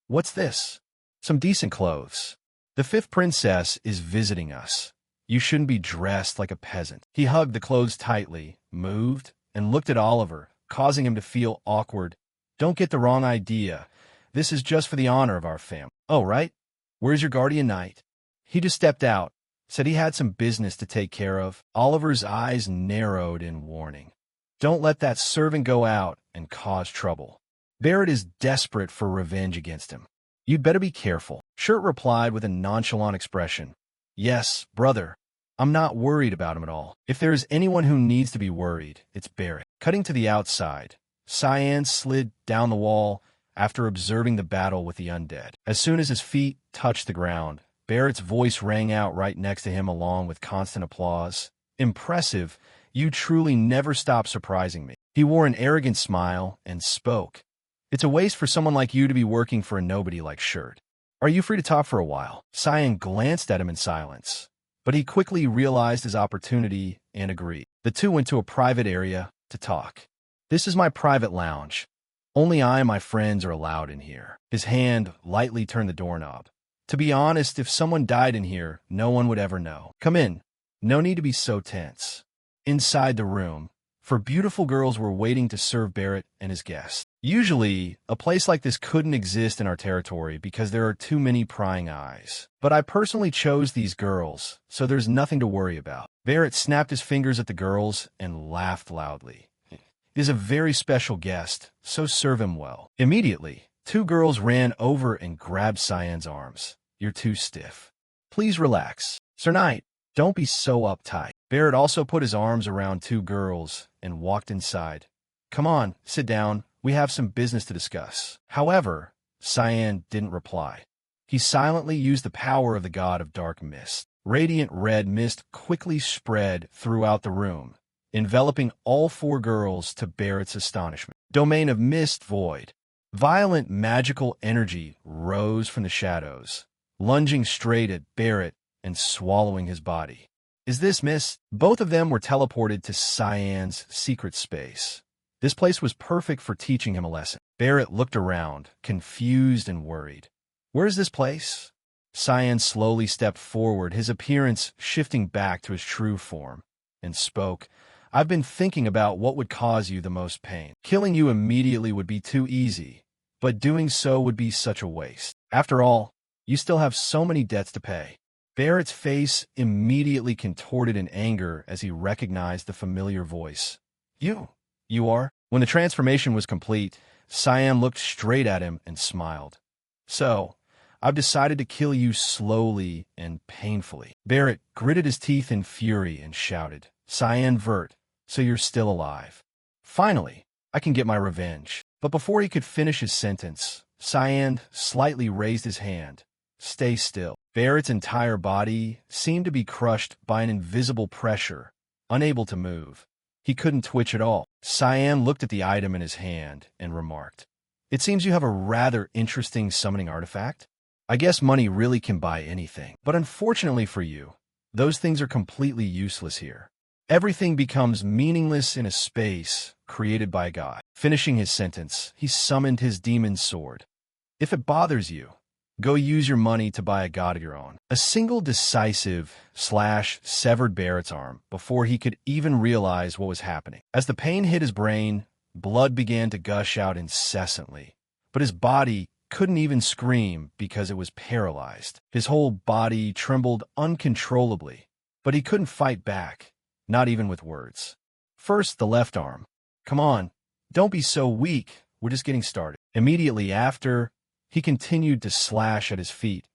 What's this? Some decent clothes. The fifth princess is visiting us. You shouldn't be dressed like a peasant. He hugged the clothes tightly, moved, and looked at Oliver, causing him to feel awkward. Don't get the wrong idea. This is just for the honor of our family. Oh, right? Where's your guardian knight? He just stepped out, said he had some business to take care of. Oliver's eyes narrowed in warning. Don't let that servant go out and cause trouble. Barrett is desperate for revenge against him. You'd better be careful. Shirt replied with a nonchalant expression. Yes, brother. I'm not worried about him at all. If there is anyone who needs to be worried, it's Barrett. Cutting to the outside, Cyan slid down the wall after observing the battle with the undead. As soon as his feet touched the ground, Barrett's voice rang out right next to him along with constant applause. Impressive. You truly never stop surprising me. He wore an arrogant smile and spoke. It's a waste for someone like you to be working for a nobody like Shirt. Are you free to talk for a while? Cyan glanced at him in silence, but he quickly realized his opportunity and agreed. The two went to a private area to talk. This is my private lounge. Only I and my friends are allowed in here. His hand lightly turned the doorknob. To be honest, if someone died in here, no one would ever know. Come in. No need to be so tense. Inside the room, four beautiful girls were waiting to serve Barrett and his guests. Usually, a place like this couldn't exist in our territory because there are too many prying eyes. But I personally chose these girls, so there's nothing to worry about. Barrett snapped his fingers at the girls and laughed loudly. He is a very special guest, so serve him well. Immediately, two girls ran over and grabbed Cyan's arms. You're too stiff. Please relax. Sir Knight, don't be so uptight. Barrett also put his arms around two girls and walked inside. Come on, sit down. We have some business to discuss. However, Cyan didn't reply. He silently used the power of the god of dark mist. Radiant red mist quickly spread throughout the room, enveloping all four girls to Barrett's astonishment. Domain of mist void. Violent magical energy rose from the shadows, lunging straight at Barrett and swallowing his body. Is this mist? Both of them were teleported to Cyan's secret space. This place was perfect for teaching him a lesson. Barrett looked around, confused and worried. Where's this place? Cyan slowly stepped forward, his appearance shifting back to his true form, and spoke. I've been thinking about what would cause you the most pain. Killing you immediately would be too easy, but doing so would be such a waste. After all, you still have so many debts to pay. Barrett's face immediately contorted in anger as he recognized the familiar voice. You are? When the transformation was complete, Cyan looked straight at him and smiled. So, I've decided to kill you slowly and painfully. Barrett gritted his teeth in fury and shouted, Cyan Vert, so you're still alive. Finally, I can get my revenge. But before he could finish his sentence, Cyan slightly raised his hand. Stay still. Barrett's entire body seemed to be crushed by an invisible pressure, unable to move. He couldn't twitch at all. Cyan looked at the item in his hand and remarked, It seems you have a rather interesting summoning artifact. I guess money really can buy anything. But unfortunately for you, those things are completely useless here. Everything becomes meaningless in a space created by God. Finishing his sentence, he summoned his demon sword. If it bothers you, go use your money to buy a god of your own. A single decisive slash severed Barrett's arm before he could even realize what was happening. As the pain hit his brain, blood began to gush out incessantly, but his body couldn't even scream because it was paralyzed. His whole body trembled uncontrollably, but he couldn't fight back, not even with words. First, the left arm. Come on, don't be so weak. We're just getting started. Immediately after, He continued to slash at his feet,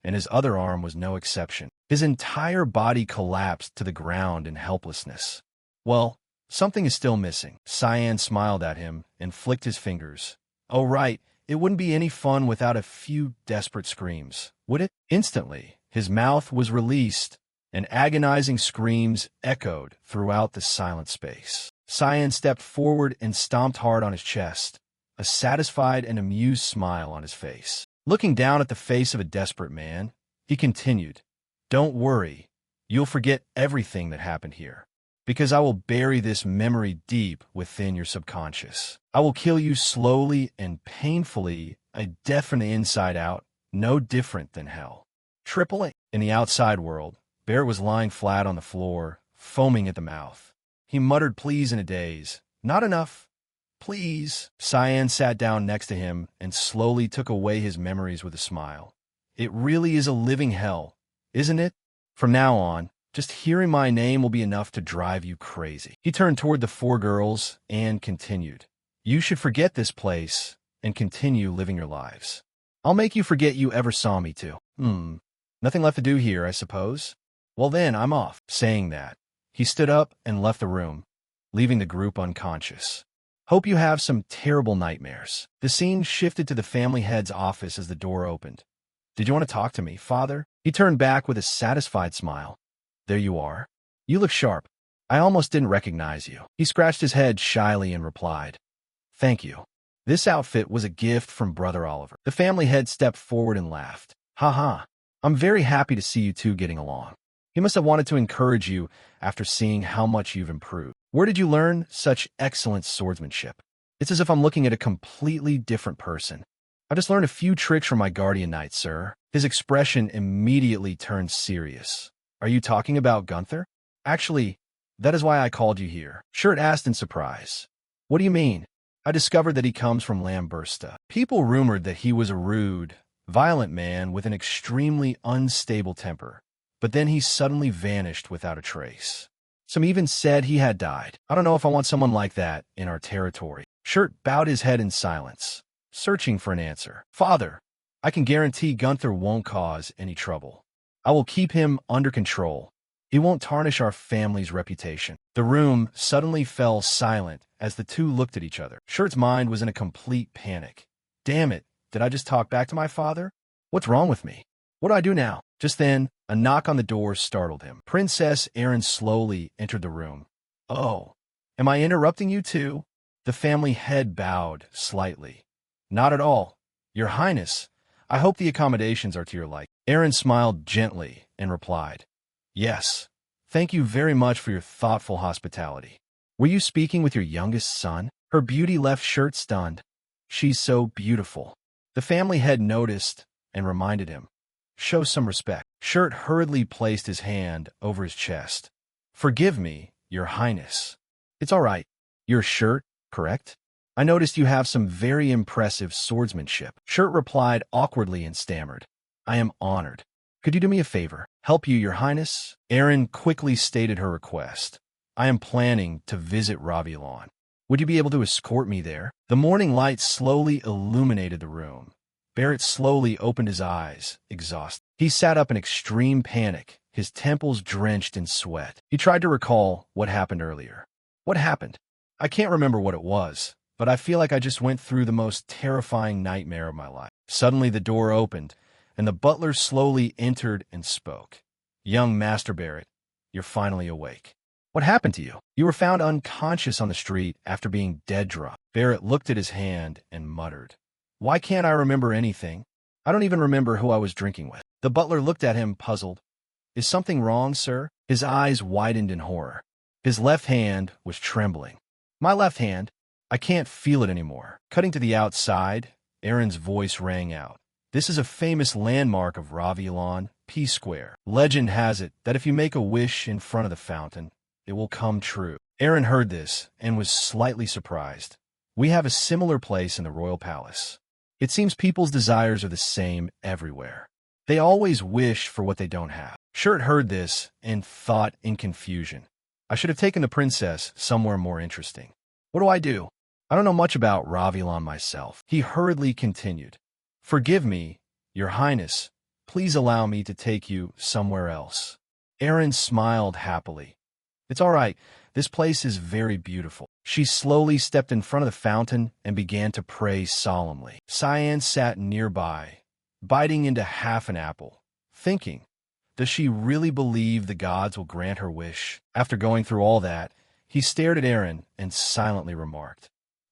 and his other arm was no exception. His entire body collapsed to the ground in helplessness. Well, something is still missing. Cyan smiled at him and flicked his fingers. Oh, right, it wouldn't be any fun without a few desperate screams, would it? Instantly, his mouth was released, and agonizing screams echoed throughout the silent space. Cyan stepped forward and stomped hard on his chest, a satisfied and amused smile on his face. Looking down at the face of a desperate man, he continued, "Don't worry, you'll forget everything that happened here, because I will bury this memory deep within your subconscious. I will kill you slowly and painfully, a death from the inside out, no different than hell." Triple A. In the outside world, Barrett was lying flat on the floor, foaming at the mouth. He muttered please in a daze. "Not enough. Please." Cyan sat down next to him and slowly took away his memories with a smile. "It really is a living hell, isn't it? From now on, just hearing my name will be enough to drive you crazy." He turned toward the four girls and continued, "You should forget this place and continue living your lives. I'll make you forget you ever saw me too. Nothing left to do here, I suppose? Well then, I'm off." Saying that, he stood up and left the room, leaving the group unconscious. "Hope you have some terrible nightmares." The scene shifted to the family head's office as the door opened. "Did you want to talk to me, Father?" He turned back with a satisfied smile. "There you are. You look sharp. I almost didn't recognize you." He scratched his head shyly and replied, "Thank you. This outfit was a gift from Brother Oliver." The family head stepped forward and laughed. "Ha ha. I'm very happy to see you two getting along. He must have wanted to encourage you after seeing how much you've improved. Where did you learn such excellent swordsmanship? It's as if I'm looking at a completely different person." "I just learned a few tricks from my guardian knight, sir." His expression immediately turned serious. "Are you talking about Gunther?" "Actually, that is why I called you here," Shirt asked in surprise. "What do you mean?" "I discovered that he comes from Lambersta. People rumored that he was a rude, violent man with an extremely unstable temper, but then he suddenly vanished without a trace. Some even said he had died. I don't know if I want someone like that in our territory." Shirt bowed his head in silence, searching for an answer. "Father, I can guarantee Gunther won't cause any trouble. I will keep him under control. He won't tarnish our family's reputation." The room suddenly fell silent as the two looked at each other. Shirt's mind was in a complete panic. Damn it, did I just talk back to my father? What's wrong with me? What do I do now? Just then, a knock on the door startled him. Princess Erin slowly entered the room. "Oh, am I interrupting you too?" The family head bowed slightly. "Not at all. Your Highness, I hope the accommodations are to your liking." Erin smiled gently and replied, "Yes, thank you very much for your thoughtful hospitality. Were you speaking with your youngest son?" Her beauty left Shirt stunned. "She's so beautiful." The family head noticed and reminded him, "Show some respect." Shirt hurriedly placed his hand over his chest. "Forgive me, Your Highness." "It's all right. You're Shirt, correct? I noticed you have some very impressive swordsmanship." Shirt replied awkwardly and stammered, "I am honored. Could you do me a favor? Help you, Your Highness?" Erin quickly stated her request. "I am planning to visit Ravillon. Would you be able to escort me there?" The morning light slowly illuminated the room. Barrett slowly opened his eyes, exhausted. He sat up in extreme panic, his temples drenched in sweat. He tried to recall what happened earlier. What happened? "I can't remember what it was, but I feel like I just went through the most terrifying nightmare of my life." Suddenly the door opened, and the butler slowly entered and spoke. "Young Master Barrett, you're finally awake. What happened to you? You were found unconscious on the street after being dead drunk." Barrett looked at his hand and muttered, "Why can't I remember anything? I don't even remember who I was drinking with." The butler looked at him, puzzled. "Is something wrong, sir?" His eyes widened in horror. His left hand was trembling. "My left hand? I can't feel it anymore." Cutting to the outside, Erin's voice rang out. "This is a famous landmark of Ravillon, P Square. Legend has it that if you make a wish in front of the fountain, it will come true." Erin heard this and was slightly surprised. "We have a similar place in the royal palace. It seems people's desires are the same everywhere. They always wish for what they don't have." Shirt heard this and thought in confusion, "I should have taken the princess somewhere more interesting. What do? I don't know much about Ravillon myself." He hurriedly continued, Forgive me, Your Highness. Please allow me to take you somewhere else. Aaron smiled happily. It's all right. This place is very beautiful. She slowly stepped in front of the fountain and began to pray solemnly. Cyan sat nearby, biting into half an apple, thinking, does she really believe the gods will grant her wish? After going through all that, he stared at Aaron and silently remarked,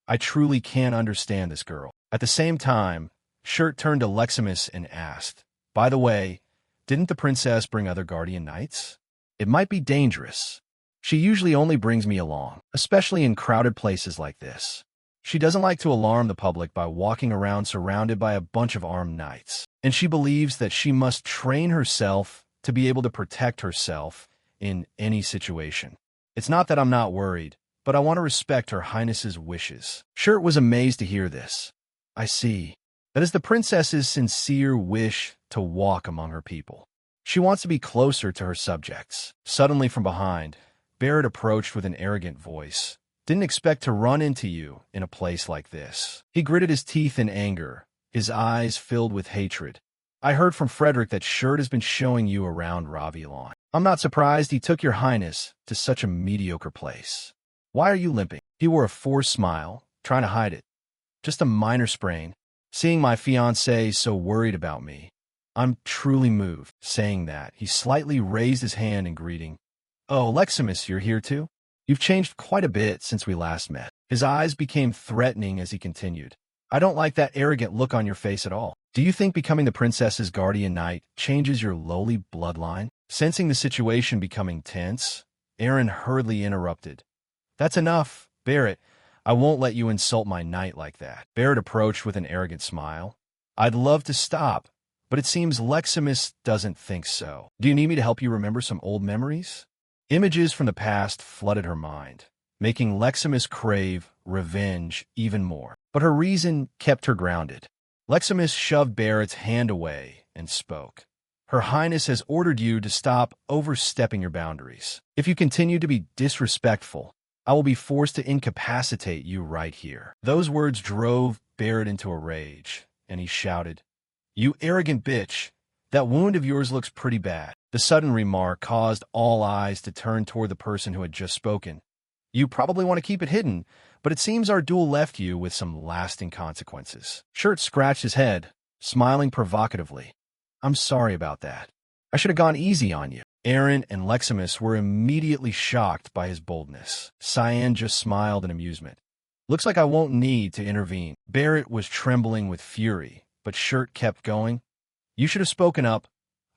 I truly can't understand this girl. At the same time, Shirt turned to Leximus and asked, by the way, didn't the princess bring other guardian knights? It might be dangerous. She usually only brings me along, especially in crowded places like this. She doesn't like to alarm the public by walking around surrounded by a bunch of armed knights, and she believes that she must train herself to be able to protect herself in any situation. It's not that I'm not worried, but I want to respect Her Highness's wishes. Shirt was amazed to hear this. I see. That is the princess's sincere wish to walk among her people. She wants to be closer to her subjects. Suddenly from behind, Barrett approached with an arrogant voice. Didn't expect to run into you in a place like this. He gritted his teeth in anger, his eyes filled with hatred. I heard from Frederick that Shirt has been showing you around Ravillon. I'm not surprised he took Your Highness to such a mediocre place. Why are you limping? He wore a forced smile, trying to hide it. Just a minor sprain. Seeing my fiancée so worried about me, I'm truly moved. Saying that, he slightly raised his hand in greeting. Oh, Leximus, you're here too? You've changed quite a bit since we last met. His eyes became threatening as he continued. I don't like that arrogant look on your face at all. Do you think becoming the princess's guardian knight changes your lowly bloodline? Sensing the situation becoming tense, Aaron hurriedly interrupted. That's enough, Barrett. I won't let you insult my knight like that. Barrett approached with an arrogant smile. I'd love to stop, but it seems Leximus doesn't think so. Do you need me to help you remember some old memories? Images from the past flooded her mind, making Leximus crave revenge even more. But her reason kept her grounded. Leximus shoved Barrett's hand away and spoke. Her Highness has ordered you to stop overstepping your boundaries. If you continue to be disrespectful, I will be forced to incapacitate you right here. Those words drove Barrett into a rage, and he shouted, You arrogant bitch! That wound of yours looks pretty bad. The sudden remark caused all eyes to turn toward the person who had just spoken. You probably want to keep it hidden, but it seems our duel left you with some lasting consequences. Shirt scratched his head, smiling provocatively. I'm sorry about that. I should have gone easy on you. Aaron and Leximus were immediately shocked by his boldness. Cyan just smiled in amusement. Looks like I won't need to intervene. Barrett was trembling with fury, but Shirt kept going. You should have spoken up.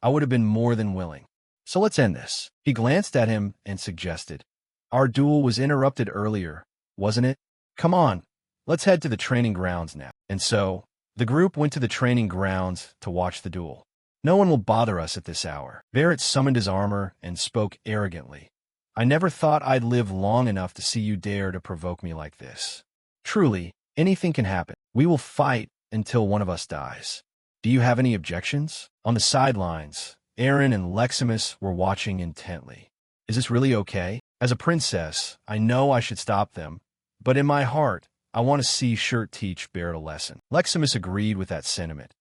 I would have been more than willing. So let's end this. He glanced at him and suggested. Our duel was interrupted earlier, wasn't it? Come on, let's head to the training grounds now. And so, the group went to the training grounds to watch the duel. No one will bother us at this hour. Barrett summoned his armor and spoke arrogantly. I never thought I'd live long enough to see you dare to provoke me like this. Truly, anything can happen. We will fight until one of us dies. Do you have any objections? On the sidelines, Aaron and Leximus were watching intently. Is this really okay? As a princess, I know I should stop them, but in my heart, I want to see Shirt teach Barrett a lesson. Leximus agreed with that sentiment.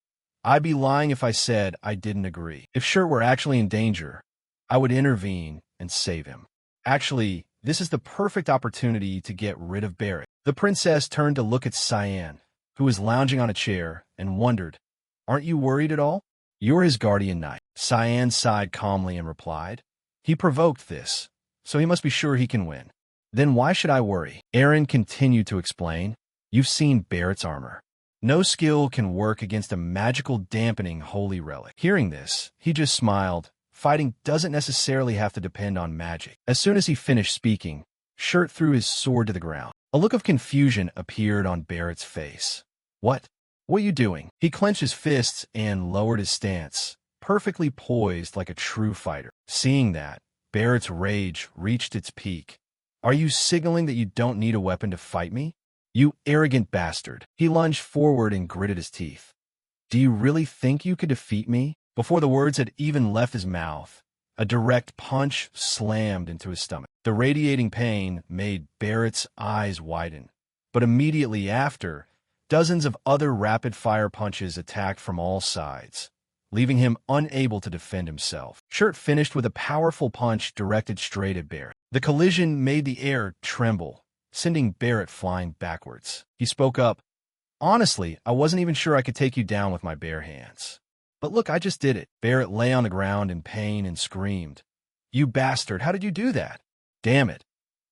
I'd be lying if I said I didn't agree. If Shirt were actually in danger, I would intervene and save him. Actually, this is the perfect opportunity to get rid of Barrett. The princess turned to look at Cyan, who was lounging on a chair, and wondered, Aren't you worried at all? You're his guardian knight. Cyan sighed calmly and replied, He provoked this, so he must be sure he can win. Then why should I worry? Aaron continued to explain, You've seen Barrett's armor. No skill can work against a magical dampening holy relic. Hearing this, he just smiled. Fighting doesn't necessarily have to depend on magic. As soon as he finished speaking, Shirt threw his sword to the ground. A look of confusion appeared on Barrett's face. What? What are you doing? He clenched his fists and lowered his stance, perfectly poised like a true fighter. Seeing that, Barrett's rage reached its peak. Are you signaling that you don't need a weapon to fight me? You arrogant bastard. He lunged forward and gritted his teeth. Do you really think you could defeat me? Before the words had even left his mouth, a direct punch slammed into his stomach. The radiating pain made Barrett's eyes widen, but immediately after, Dozens of other rapid-fire punches attacked from all sides, leaving him unable to defend himself. Shirt finished with a powerful punch directed straight at Barrett. The collision made the air tremble, sending Barrett flying backwards. He spoke up, "Honestly, I wasn't even sure I could take you down with my bare hands. But look, I just did it." Barrett lay on the ground in pain and screamed, "You bastard, how did you do that? Damn it.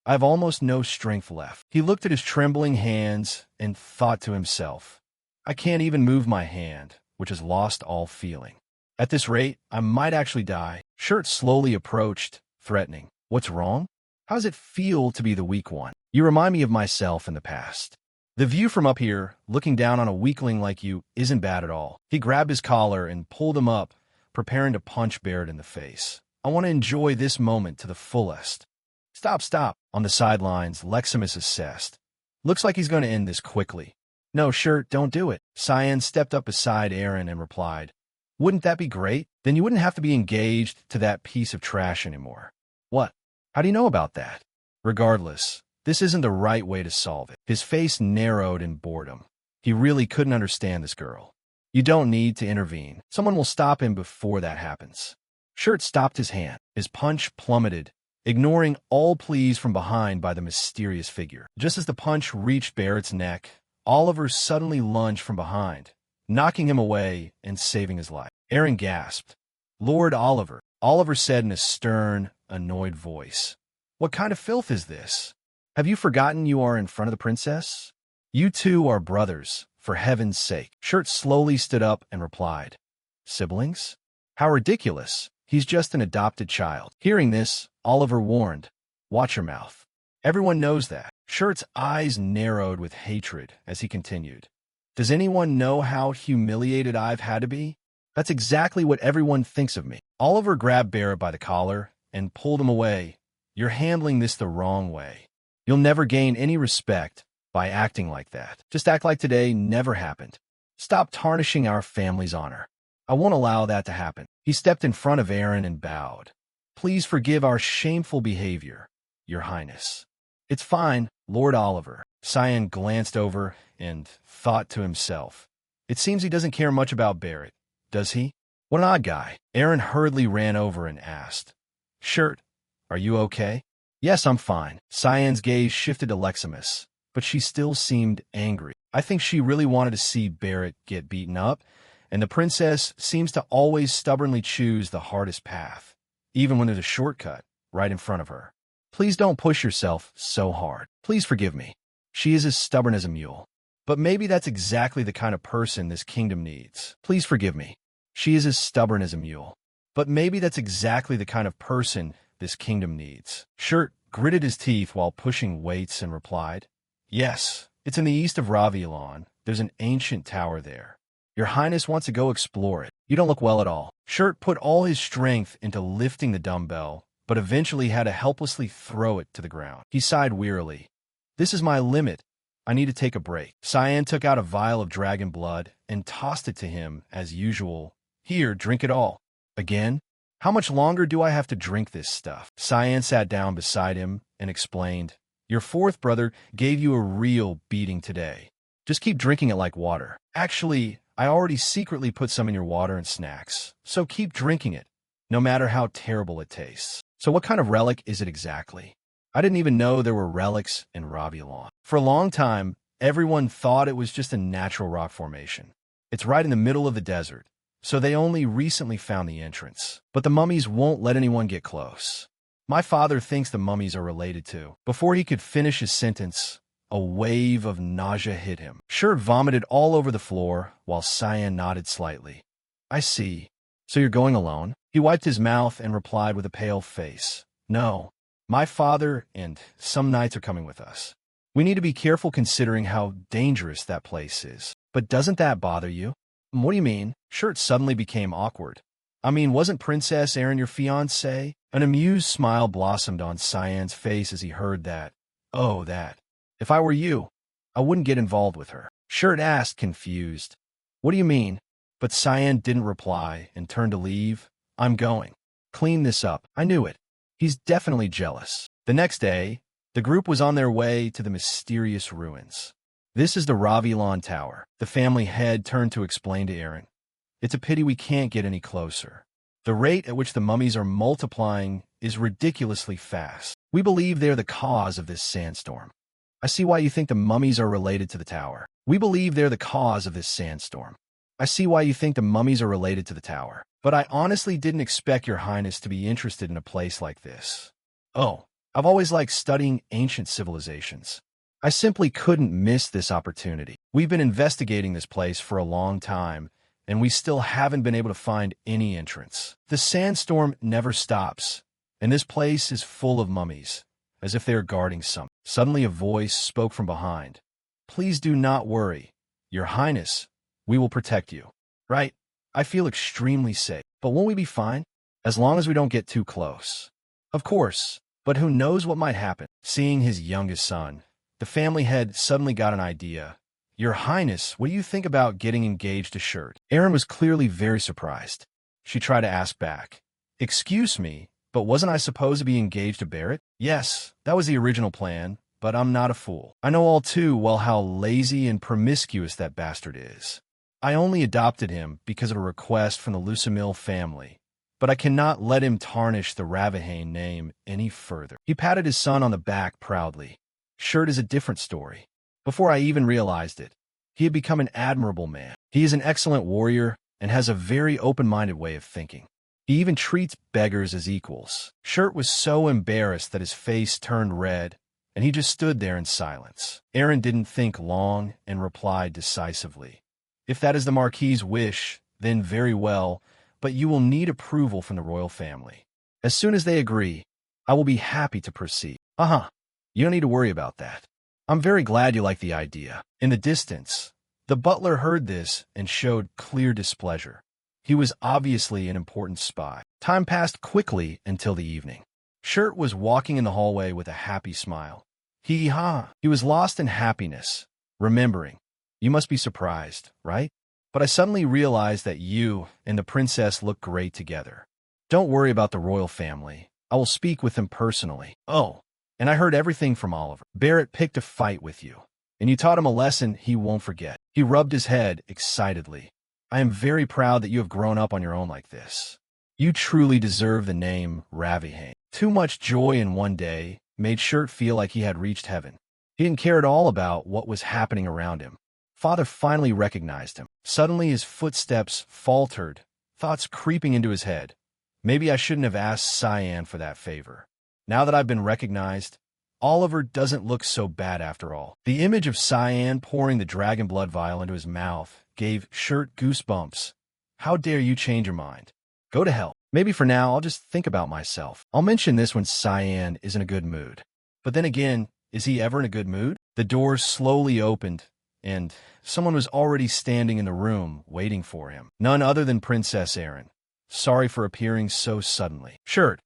I've almost no strength left." He looked at his trembling hands and thought to himself, "I can't even move my hand, which has lost all feeling. At this rate, I might actually die." Shirt slowly approached, threatening, "What's wrong? How does it feel to be the weak one? You remind me of myself in the past. The view from up here, looking down on a weakling like you, isn't bad at all." He grabbed his collar and pulled him up, preparing to punch Barrett in the face. "I want to enjoy this moment to the fullest." Stop. On the sidelines, Leximus assessed. "Looks like he's going to end this quickly." "No, Shirt, don't do it." Cyan stepped up beside Aaron and replied, "Wouldn't that be great? Then you wouldn't have to be engaged to that piece of trash anymore." "What? How do you know about that?" "Regardless, this isn't the right way to solve it." His face narrowed in boredom. He really couldn't understand this girl. "You don't need to intervene. Someone will stop him before that happens." Shirt stopped his hand. His punch plummeted, ignoring all pleas from behind by the mysterious figure. Just as the punch reached Barrett's neck, Oliver suddenly lunged from behind, knocking him away and saving his life. Aaron gasped. "Lord Oliver," Oliver said in a stern, annoyed voice. "What kind of filth is this? Have you forgotten you are in front of the princess? You two are brothers, for heaven's sake." Shirt slowly stood up and replied, "Siblings? How ridiculous. He's just an adopted child." Hearing this, Oliver warned, "Watch your mouth. Everyone knows that." Shirt's eyes narrowed with hatred as he continued, "Does anyone know how humiliated I've had to be? That's exactly what everyone thinks of me." Oliver grabbed Barrett by the collar and pulled him away. "You're handling this the wrong way. You'll never gain any respect by acting like that. Just act like today never happened. Stop tarnishing our family's honor. I won't allow that to happen." He stepped in front of Aaron and bowed. "Please forgive our shameful behavior, Your Highness." "It's fine, Lord Oliver." Cyan glanced over and thought to himself, "It seems he doesn't care much about Barrett, does he? What an odd guy." Aaron hurriedly ran over and asked, "Shirt, are you okay?" "Yes, I'm fine." Cyan's gaze shifted to Leximus, but she still seemed angry. "I think she really wanted to see Barrett get beaten up, and the princess seems to always stubbornly choose the hardest path, even when there's a shortcut right in front of her. Please don't push yourself so hard. Please forgive me. She is as stubborn as a mule. But maybe that's exactly the kind of person this kingdom needs. Please forgive me. She is as stubborn as a mule. But maybe that's exactly the kind of person this kingdom needs." Shirt gritted his teeth while pushing weights and replied, "Yes, it's in the east of Ravielon. There's an ancient tower there. Your Highness wants to go explore it. You don't look well at all." Shirt put all his strength into lifting the dumbbell, but eventually had to helplessly throw it to the ground. He sighed wearily. "This is my limit. I need to take a break." Cyan took out a vial of dragon blood and tossed it to him as usual. "Here, drink it all." "Again? How much longer do I have to drink this stuff?" Cyan sat down beside him and explained, "Your fourth brother gave you a real beating today. Just keep drinking it like water. Actually, I already secretly put some in your water and snacks, so keep drinking it, no matter how terrible it tastes." "So what kind of relic is it exactly? I didn't even know there were relics in Ravielon." "For a long time, everyone thought it was just a natural rock formation. It's right in the middle of the desert, so they only recently found the entrance. But the mummies won't let anyone get close. My father thinks the mummies are related to." Before he could finish his sentence, a wave of nausea hit him. Shirt vomited all over the floor, while Cyan nodded slightly. "I see. So you're going alone?" He wiped his mouth and replied with a pale face, "No. My father and some knights are coming with us. We need to be careful considering how dangerous that place is." "But doesn't that bother you?" "What do you mean?" Shirt suddenly became awkward. "I mean, wasn't Princess Erin your fiancée?" An amused smile blossomed on Cyan's face as he heard that. "Oh, that. If I were you, I wouldn't get involved with her." Shirt asked, confused, "What do you mean?" But Cyan didn't reply and turned to leave. "I'm going. Clean this up." "I knew it. He's definitely jealous." The next day, the group was on their way to the mysterious ruins. This is the Ravilan Tower. The family head turned to explain to Aaron. It's a pity we can't get any closer. The rate at which the mummies are multiplying is ridiculously fast. We believe they're the cause of this sandstorm. I see why you think the mummies are related to the tower. We believe they're the cause of this sandstorm. I see why you think the mummies are related to the tower. But I honestly didn't expect your highness to be interested in a place like this. Oh, I've always liked studying ancient civilizations. I simply couldn't miss this opportunity. We've been investigating this place for a long time, and we still haven't been able to find any entrance. The sandstorm never stops, and this place is full of mummies, as if they are guarding something. Suddenly a voice spoke from behind. Please do not worry. Your Highness, we will protect you. Right? I feel extremely safe. But won't we be fine? As long as we don't get too close. Of course, but who knows what might happen? Seeing his youngest son, the family head suddenly got an idea. Your Highness, what do you think about getting engaged to Shirt? Aaron was clearly very surprised. She tried to ask back. Excuse me, but wasn't I supposed to be engaged to Barrett? Yes, that was the original plan, but I'm not a fool. I know all too well how lazy and promiscuous that bastard is. I only adopted him because of a request from the Lucamil family, but I cannot let him tarnish the Ravahane name any further. He patted his son on the back proudly. Shirt is a different story. Before I even realized it, he had become an admirable man. He is an excellent warrior and has a very open-minded way of thinking. He even treats beggars as equals. Shirt was so embarrassed that his face turned red, and he just stood there in silence. Aaron didn't think long and replied decisively. If that is the Marquis's wish, then very well, but you will need approval from the royal family. As soon as they agree, I will be happy to proceed. You don't need to worry about that. I'm very glad you like the idea. In the distance, the butler heard this and showed clear displeasure. He was obviously an important spy. Time passed quickly until the evening. Shirt was walking in the hallway with a happy smile. He was lost in happiness, remembering. You must be surprised, right? But I suddenly realized that you and the princess look great together. Don't worry about the royal family. I will speak with them personally. Oh, and I heard everything from Oliver. Barrett picked a fight with you, and you taught him a lesson he won't forget. He rubbed his head excitedly. I am very proud that you have grown up on your own like this. You truly deserve the name Ravahane. Too much joy in one day made Shirt feel like he had reached heaven. He didn't care at all about what was happening around him. Father finally recognized him. Suddenly his footsteps faltered, thoughts creeping into his head. Maybe I shouldn't have asked Cyan for that favor. Now that I've been recognized, Oliver doesn't look so bad after all. The image of Cyan pouring the dragon blood vial into his mouth gave Shirt goosebumps. How dare you change your mind? Go to hell. Maybe for now I'll just think about myself. I'll mention this when Cyan is in a good mood. But then again, is he ever in a good mood? The door slowly opened, and someone was already standing in the room waiting for him. None other than Princess Erin. Sorry for appearing so suddenly. Shirt,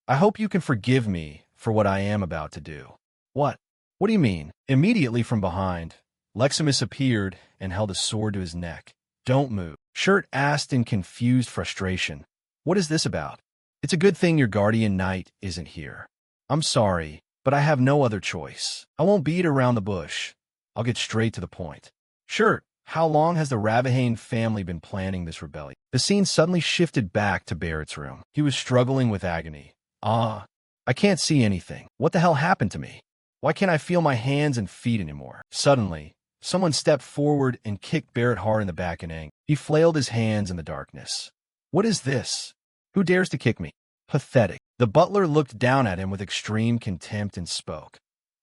I hope you can forgive me for what I am about to do. What? What do you mean? Immediately from behind, Leximus appeared and held a sword to his neck. Don't move. Shirt asked in confused frustration. What is this about? It's a good thing your guardian knight isn't here. I'm sorry, but I have no other choice. I won't beat around the bush. I'll get straight to the point. Shirt, how long has the Ravahane family been planning this rebellion? The scene suddenly shifted back to Barrett's room. He was struggling with agony. I can't see anything. What the hell happened to me? Why can't I feel my hands and feet anymore? Suddenly, someone stepped forward and kicked Barrett hard in the back and ankle. He flailed his hands in the darkness. What is this? Who dares to kick me? Pathetic. The butler looked down at him with extreme contempt and spoke.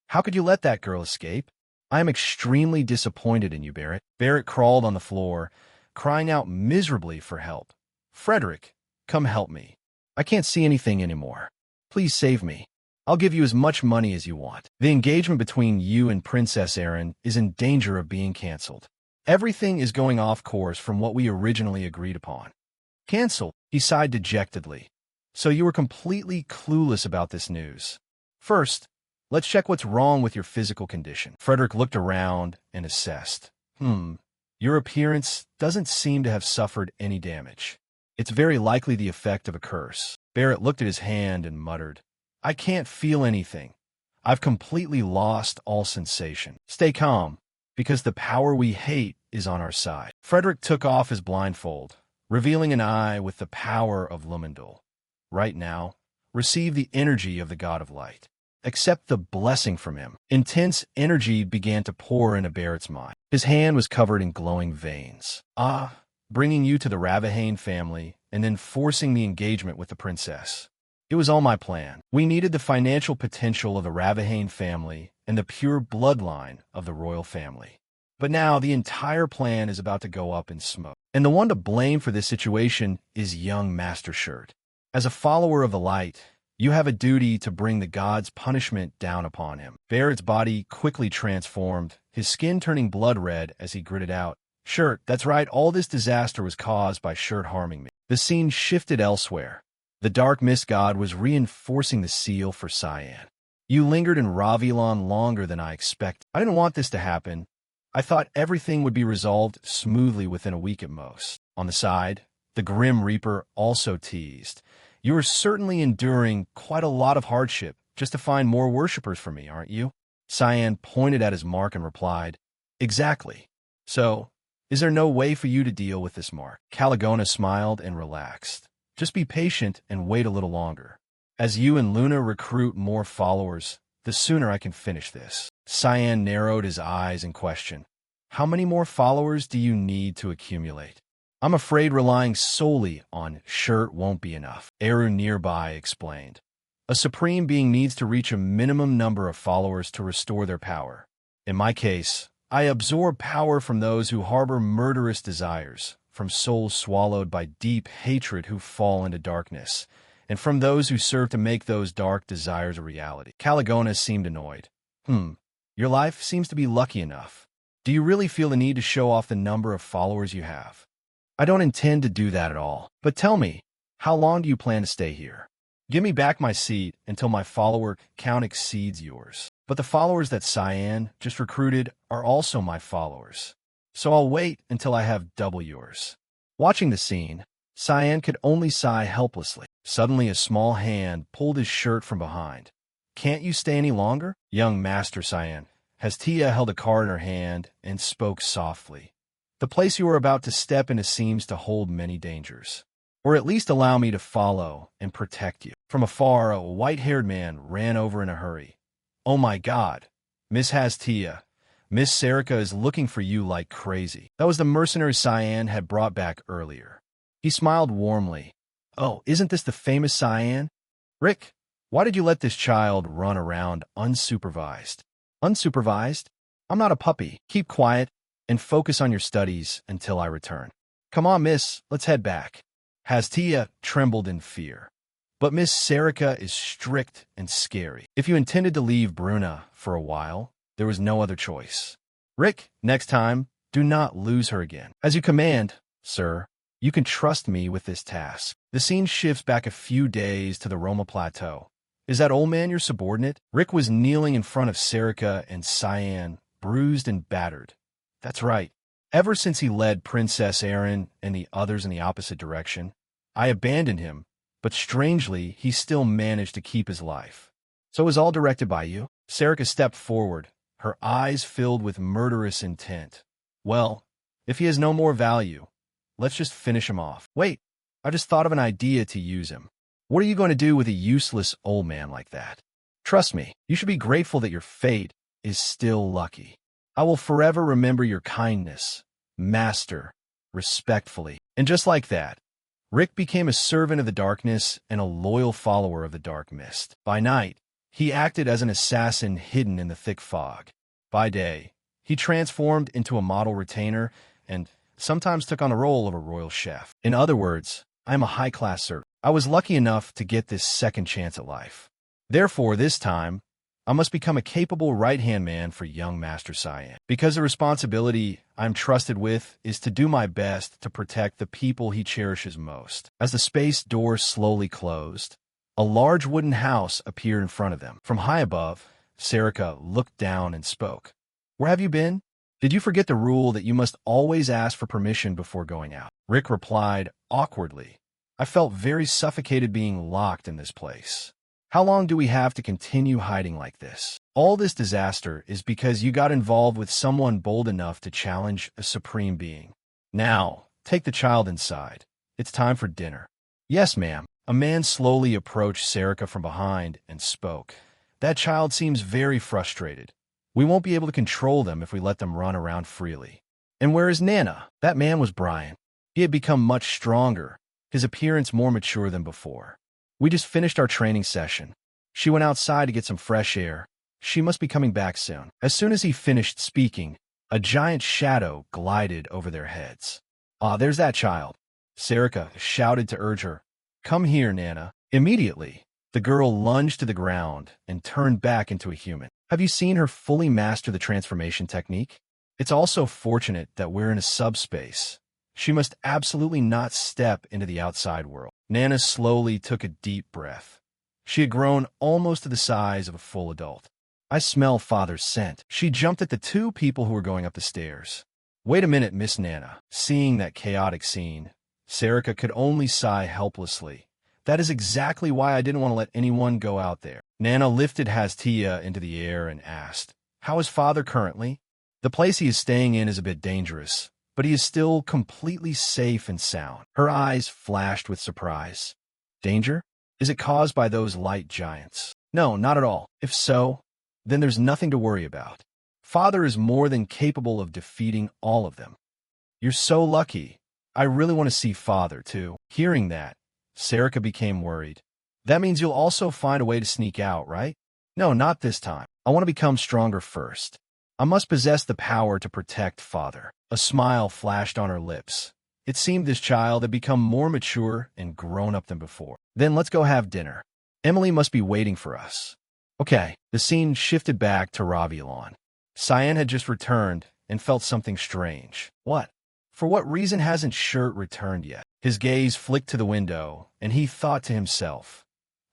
How could you let that girl escape? I am extremely disappointed in you, Barrett. Barrett crawled on the floor, crying out miserably for help. Frederick, come help me. I can't see anything anymore. Please save me. I'll give you as much money as you want. The engagement between you and Princess Erin is in danger of being canceled. Everything is going off course from what we originally agreed upon. Cancel, he sighed dejectedly. So you were completely clueless about this news. First, let's check what's wrong with your physical condition. Frederick looked around and assessed. Your appearance doesn't seem to have suffered any damage. It's very likely the effect of a curse. Barrett looked at his hand and muttered, I can't feel anything. I've completely lost all sensation. Stay calm. Because the power we hate is on our side. Frederick took off his blindfold, revealing an eye with the power of Lumendal. Right now, receive the energy of the God of Light. Accept the blessing from him. Intense energy began to pour into Barrett's mind. His hand was covered in glowing veins. Bringing you to the Ravahane family and then forcing the engagement with the princess. It was all my plan. We needed the financial potential of the Ravahane family and the pure bloodline of the royal family. But now the entire plan is about to go up in smoke. And the one to blame for this situation is young Master Shirt. As a follower of the light, you have a duty to bring the god's punishment down upon him. Barrett's body quickly transformed, his skin turning blood red as he gritted out, "Shirt, that's right, all this disaster was caused by Shirt harming me." The scene shifted elsewhere. The dark mist god was reinforcing the seal for Cyan. "You lingered in Ravilon longer than I expected. I didn't want this to happen. I thought everything would be resolved smoothly within a week at most." On the side, the Grim Reaper also teased, "You are certainly enduring quite a lot of hardship just to find more worshippers for me, aren't you?" Cyan pointed at his mark and replied, "Exactly. So, is there no way for you to deal with this mark?" Caligona smiled and relaxed. "Just be patient and wait a little longer. As you and Luna recruit more followers, the sooner I can finish this." Cyan narrowed his eyes in question. "How many more followers do you need to accumulate?" "I'm afraid relying solely on Shirt won't be enough," Eru nearby explained. "A supreme being needs to reach a minimum number of followers to restore their power. In my case, I absorb power from those who harbor murderous desires, from souls swallowed by deep hatred who fall into darkness, and from those who serve to make those dark desires a reality." Caligona seemed annoyed. Your life seems to be lucky enough. Do you really feel the need to show off the number of followers you have?" "I don't intend to do that at all. But tell me, how long do you plan to stay here?" "Give me back my seat until my follower count exceeds yours. But the followers that Cyan just recruited are also my followers. So I'll wait until I have double yours." Watching the scene, Cyan could only sigh helplessly. Suddenly a small hand pulled his shirt from behind. "Can't you stay any longer?" "Young Master Cyan." Hastia held a card in her hand and spoke softly. "The place you are about to step into seems to hold many dangers. Or at least allow me to follow and protect you." From afar, a white-haired man ran over in a hurry. "Oh my God, Miss Hastia, Miss Serica is looking for you like crazy." That was the mercenary Cyan had brought back earlier. He smiled warmly. "Oh, isn't this the famous Cyan? Rick, why did you let this child run around unsupervised?" "Unsupervised? I'm not a puppy. Keep quiet and focus on your studies until I return." "Come on, miss, let's head back." Hastia trembled in fear. But Miss Serica is strict and scary. If you intended to leave Bruna for a while, there was no other choice. "Rick, next time, do not lose her again." "As you command, sir. You can trust me with this task." The scene shifts back a few days to the Roma Plateau. "Is that old man your subordinate?" Rick was kneeling in front of Serica and Cyan, bruised and battered. "That's right. Ever since he led Princess Erin and the others in the opposite direction, I abandoned him, but strangely, he still managed to keep his life." "So it was all directed by you?" Serica stepped forward, her eyes filled with murderous intent. "Well, if he has no more value, let's just finish him off." "Wait, I just thought of an idea to use him." "What are you going to do with a useless old man like that?" "Trust me, you should be grateful that your fate is still lucky. I will forever remember your kindness, Master, respectfully." And just like that, Rick became a servant of the darkness and a loyal follower of the dark mist. By night, he acted as an assassin hidden in the thick fog. By day, he transformed into a model retainer and sometimes took on the role of a royal chef. In other words, I am a high-class servant. I was lucky enough to get this second chance at life. Therefore, this time, I must become a capable right-hand man for young Master Cyan. Because the responsibility I'm trusted with is to do my best to protect the people he cherishes most. As the space door slowly closed, a large wooden house appeared in front of them. From high above, Serica looked down and spoke. "Where have you been? Did you forget the rule that you must always ask for permission before going out?" Rick replied awkwardly. "I felt very suffocated being locked in this place." How long do we have to continue hiding like this? All this disaster is because you got involved with someone bold enough to challenge a supreme being. Now, take the child inside. It's time for dinner. Yes, ma'am. A man slowly approached Sarika from behind and spoke. That child seems very frustrated. We won't be able to control them if we let them run around freely. And where is Nana? That man was Brian. He had become much stronger, his appearance more mature than before. We just finished our training session. She went outside to get some fresh air. She must be coming back soon. As soon as he finished speaking, a giant shadow glided over their heads. Ah, there's that child. Sarika shouted to urge her. Come here, Nana. Immediately, the girl lunged to the ground and turned back into a human. Have you seen her fully master the transformation technique? It's also fortunate that we're in a subspace. She must absolutely not step into the outside world. Nana slowly took a deep breath. She had grown almost to the size of a full adult. I smell father's scent. She jumped at the two people who were going up the stairs. Wait a minute, Miss Nana. Seeing that chaotic scene, Sarika could only sigh helplessly. That is exactly why I didn't want to let anyone go out there. Nana lifted Hastia into the air and asked, How is father currently? The place he is staying in is a bit dangerous, but he is still completely safe and sound. Her eyes flashed with surprise. Danger? Is it caused by those light giants? No, not at all. If so, then there's nothing to worry about. Father is more than capable of defeating all of them. You're so lucky. I really want to see father, too. Hearing that, Sarika became worried. That means you'll also find a way to sneak out, right? No, not this time. I want to become stronger first. I must possess the power to protect father. A smile flashed on her lips. It seemed this child had become more mature and grown up than before. Then let's go have dinner. Emily must be waiting for us. Okay, the scene shifted back to Ravulon. Cyan had just returned and felt something strange. What? For what reason hasn't Shirt returned yet? His gaze flicked to the window, and he thought to himself,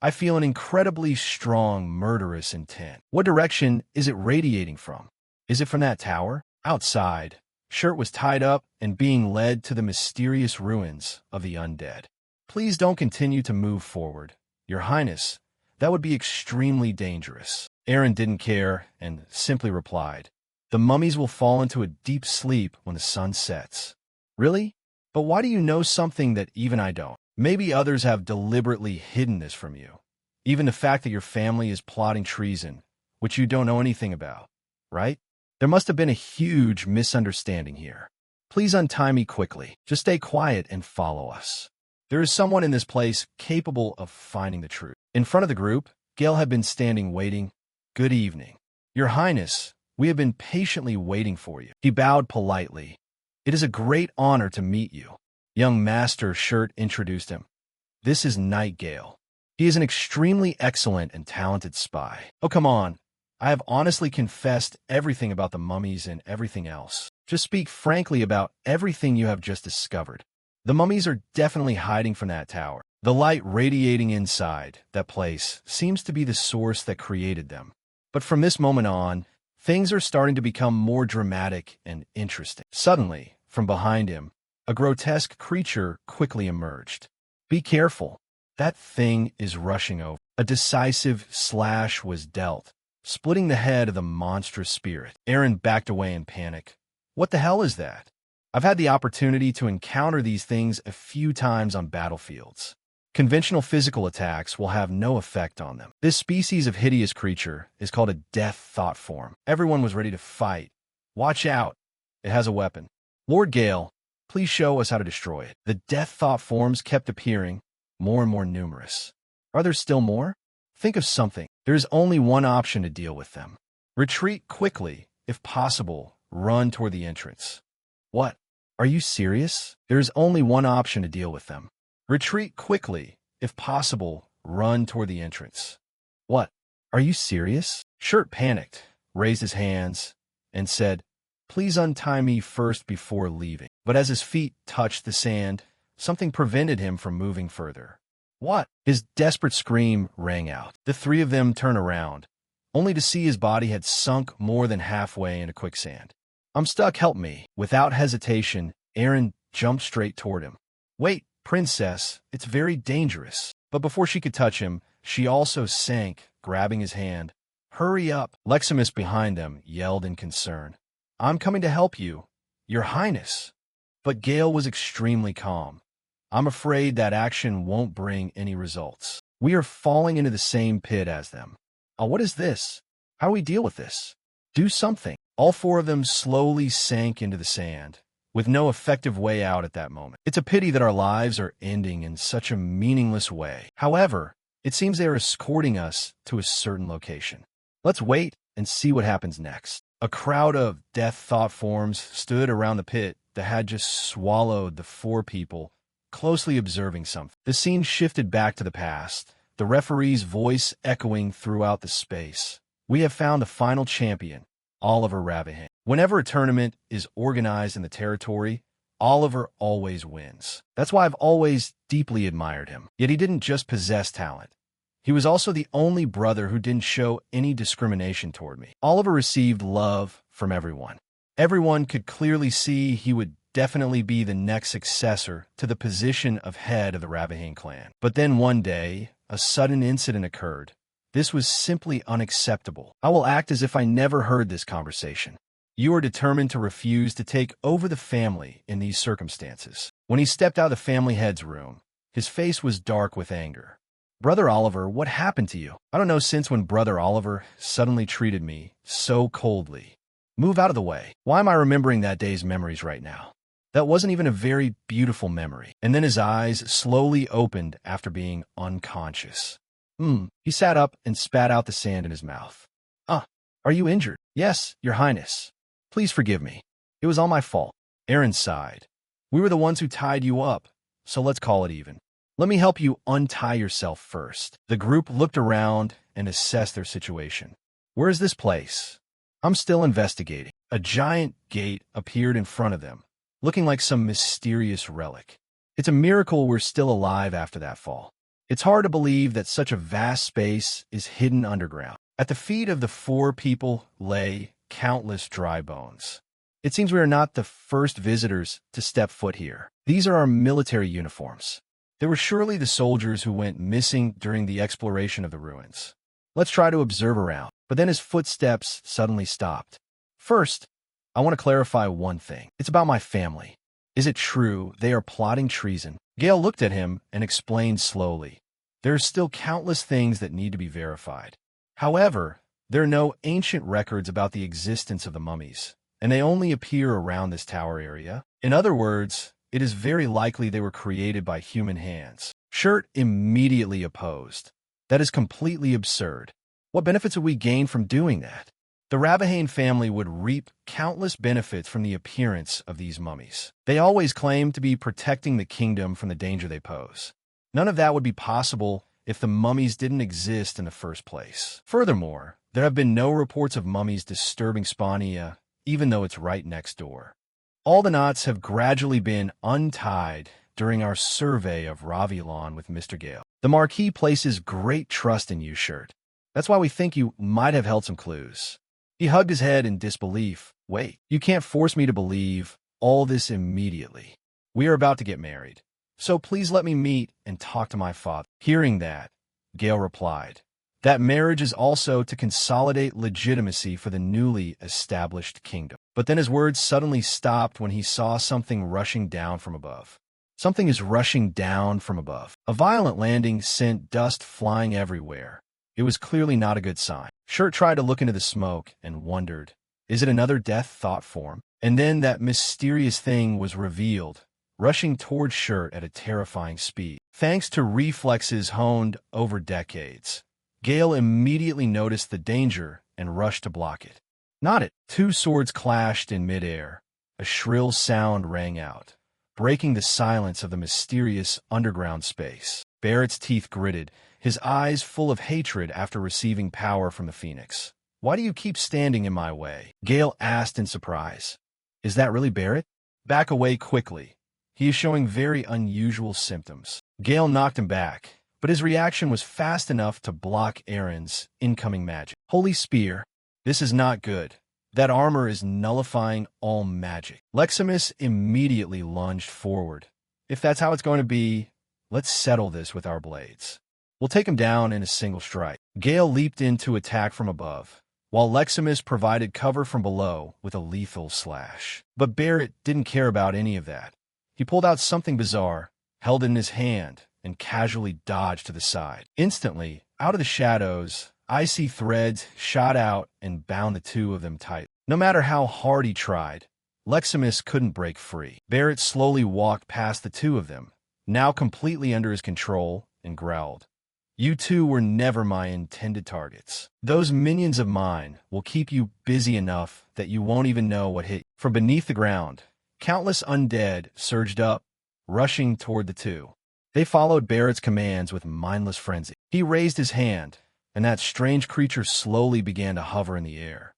I feel an incredibly strong, murderous intent. What direction is it radiating from? Is it from that tower? Outside, Shirt was tied up and being led to the mysterious ruins of the undead. Please don't continue to move forward, Your Highness. That would be extremely dangerous. Aaron didn't care and simply replied, The mummies will fall into a deep sleep when the sun sets. Really? But why do you know something that even I don't? Maybe others have deliberately hidden this from you. Even the fact that your family is plotting treason, which you don't know anything about, right? There must have been a huge misunderstanding here. Please untie me quickly. Just stay quiet and follow us. There is someone in this place capable of finding the truth. In front of the group, Gale had been standing waiting. Good evening. Your Highness, we have been patiently waiting for you. He bowed politely. It is a great honor to meet you. Young Master Shirt introduced him. This is Nightingale. He is an extremely excellent and talented spy. Oh, come on. I have honestly confessed everything about the mummies and everything else. Just speak frankly about everything you have just discovered. The mummies are definitely hiding from that tower. The light radiating inside that place seems to be the source that created them. But from this moment on, things are starting to become more dramatic and interesting. Suddenly, from behind him, a grotesque creature quickly emerged. Be careful. That thing is rushing over. A decisive slash was dealt, splitting the head of the monstrous spirit. Aaron backed away in panic. What the hell is that? I've had the opportunity to encounter these things a few times on battlefields. Conventional physical attacks will have no effect on them. This species of hideous creature is called a death thought form. Everyone was ready to fight. Watch out. It has a weapon. Lord Gale, please show us how to destroy it. The death thought forms kept appearing, more and more numerous. Are there still more? Think of something. There is only one option to deal with them. Retreat quickly. If possible, run toward the entrance. What? Are you serious? There is only one option to deal with them. Retreat quickly. If possible, run toward the entrance. What? Are you serious? Shirt panicked, raised his hands, and said, Please untie me first before leaving. But as his feet touched the sand, something prevented him from moving further. What? His desperate scream rang out. The three of them turned around, only to see his body had sunk more than halfway into quicksand. I'm stuck, help me. Without hesitation, Aaron jumped straight toward him. Wait, Princess, it's very dangerous. But before she could touch him, She also sank, grabbing his hand. "Hurry up!" Leximus behind them yelled in concern. "I'm coming to help you, Your Highness." But Gale was extremely calm. "I'm afraid that action won't bring any results. We are falling into the same pit as them." "Oh, what is this? How do we deal with this? Do something." All four of them slowly sank into the sand, with no effective way out at that moment. It's a pity that our lives are ending in such a meaningless way. However, it seems they are escorting us to a certain location. Let's wait and see what happens next. A crowd of death thought forms stood around the pit that had just swallowed the four people, closely observing something. The scene shifted back to the past, the referee's voice echoing throughout the space. "We have found the final champion, Oliver Ravahane." Whenever a tournament is organized in the territory, Oliver always wins. That's why I've always deeply admired him. Yet he didn't just possess talent. He was also the only brother who didn't show any discrimination toward me. Oliver received love from everyone. Everyone could clearly see he would definitely be the next successor to the position of head of the Ravahane clan. But then one day, a sudden incident occurred. This was simply unacceptable. I will act as if I never heard this conversation. You are determined to refuse to take over the family in these circumstances. When he stepped out of the family head's room, his face was dark with anger. "Brother Oliver, what happened to you? I don't know since when Brother Oliver suddenly treated me so coldly. Move out of the way. Why am I remembering that day's memories right now? That wasn't even a very beautiful memory." And then his eyes slowly opened after being unconscious. He sat up and spat out the sand in his mouth. Are you injured?" "Yes, Your Highness. Please forgive me. It was all my fault." Aaron sighed. "We were the ones who tied you up, so let's call it even. Let me help you untie yourself first." The group looked around and assessed their situation. "Where is this place?" "I'm still investigating." A giant gate appeared in front of them, looking like some mysterious relic. "It's a miracle we're still alive after that fall. It's hard to believe that such a vast space is hidden underground." At the feet of the four people lay countless dry bones. "It seems we are not the first visitors to step foot here. These are our military uniforms. They were surely the soldiers who went missing during the exploration of the ruins. Let's try to observe around." But then his footsteps suddenly stopped. "First, I want to clarify one thing. It's about my family. Is it true they are plotting treason?" Gale looked at him and explained slowly. "There are still countless things that need to be verified. However, there are no ancient records about the existence of the mummies, and they only appear around this tower area. In other words, it is very likely they were created by human hands." Shirt immediately opposed. "That is completely absurd. What benefits would we gain from doing that? The Ravahane family would reap countless benefits from the appearance of these mummies. They always claim to be protecting the kingdom from the danger they pose. None of that would be possible if the mummies didn't exist in the first place. Furthermore, there have been no reports of mummies disturbing Spania, even though it's right next door. All the knots have gradually been untied during our survey of Ravilon with Mr. Gale. The Marquis places great trust in you, Shirt. That's why we think you might have held some clues." He hugged his head in disbelief. "Wait, you can't force me to believe all this immediately. We are about to get married, so please let me meet and talk to my father." Hearing that, Gale replied, "That marriage is also to consolidate legitimacy for the newly established kingdom." But then his words suddenly stopped when he saw something rushing down from above. Something is rushing down from above. A violent landing sent dust flying everywhere. It was clearly not a good sign. Shirt tried to look into the smoke and wondered, is it another death thought form? And then that mysterious thing was revealed, rushing toward Shirt at a terrifying speed. Thanks to reflexes honed over decades, Gale immediately noticed the danger and rushed to block it. Not it. Two swords clashed in midair. A shrill sound rang out, breaking the silence of the mysterious underground space. Barrett's teeth gritted, his eyes full of hatred after receiving power from the Phoenix. "Why do you keep standing in my way?" Gale asked in surprise. "Is that really Barrett?" "Back away quickly. He is showing very unusual symptoms." Gale knocked him back, but his reaction was fast enough to block Aaron's incoming magic. "Holy Spear. This is not good. That armor is nullifying all magic." Leximus immediately lunged forward. "If that's how it's going to be, let's settle this with our blades." We'll take him down in a single strike. Gale leaped in to attack from above, while Leximus provided cover from below with a lethal slash. But Barrett didn't care about any of that. He pulled out something bizarre, held it in his hand, and casually dodged to the side. Instantly, out of the shadows, icy threads shot out and bound the two of them tight. No matter how hard he tried, Leximus couldn't break free. Barrett slowly walked past the two of them, now completely under his control, and growled, "You two were never my intended targets. Those minions of mine will keep you busy enough that you won't even know what hit you." From beneath the ground, countless undead surged up, rushing toward the two. They followed Barrett's commands with mindless frenzy. He raised his hand, and that strange creature slowly began to hover in the air.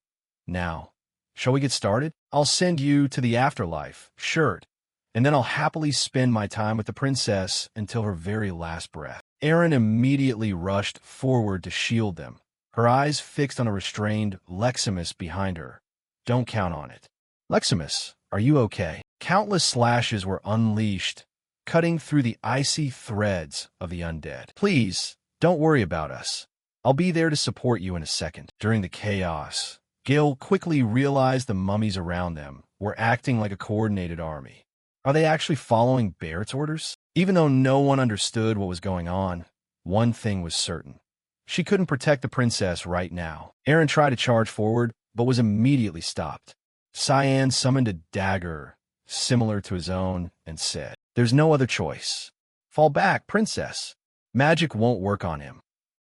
"Now, shall we get started? I'll send you to the afterlife, shirt, and then I'll happily spend my time with the princess until her very last breath." Erin immediately rushed forward to shield them, her eyes fixed on a restrained Leximus behind her. "Don't count on it. Leximus, are you okay?" Countless slashes were unleashed, cutting through the icy threads of the undead. "Please, don't worry about us. I'll be there to support you in a second." During the chaos, Gil quickly realized the mummies around them were acting like a coordinated army. Are they actually following Barrett's orders? Even though no one understood what was going on, one thing was certain. She couldn't protect the princess right now. Erin tried to charge forward, but was immediately stopped. Cyan summoned a dagger similar to his own and said, "There's no other choice. Fall back, princess. Magic won't work on him."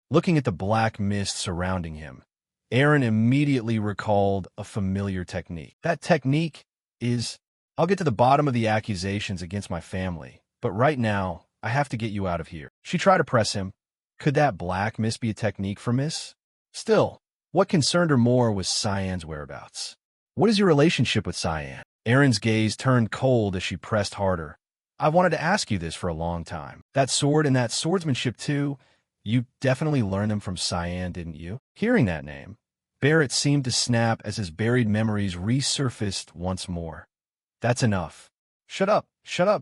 Looking at the black mist surrounding him, Erin immediately recalled a familiar technique. That technique is, "I'll get to the bottom of the accusations against my family, but right now, I have to get you out of here." She tried to press him. Could that black mist be a technique for Miss? Still, what concerned her more was Cyan's whereabouts. "What is your relationship with Cyan?" Erin's gaze turned cold as she pressed harder. "I've wanted to ask you this for a long time. That sword and that swordsmanship too, you definitely learned them from Cyan, didn't you?" Hearing that name, Barrett seemed to snap as his buried memories resurfaced once more. "That's enough. Shut up,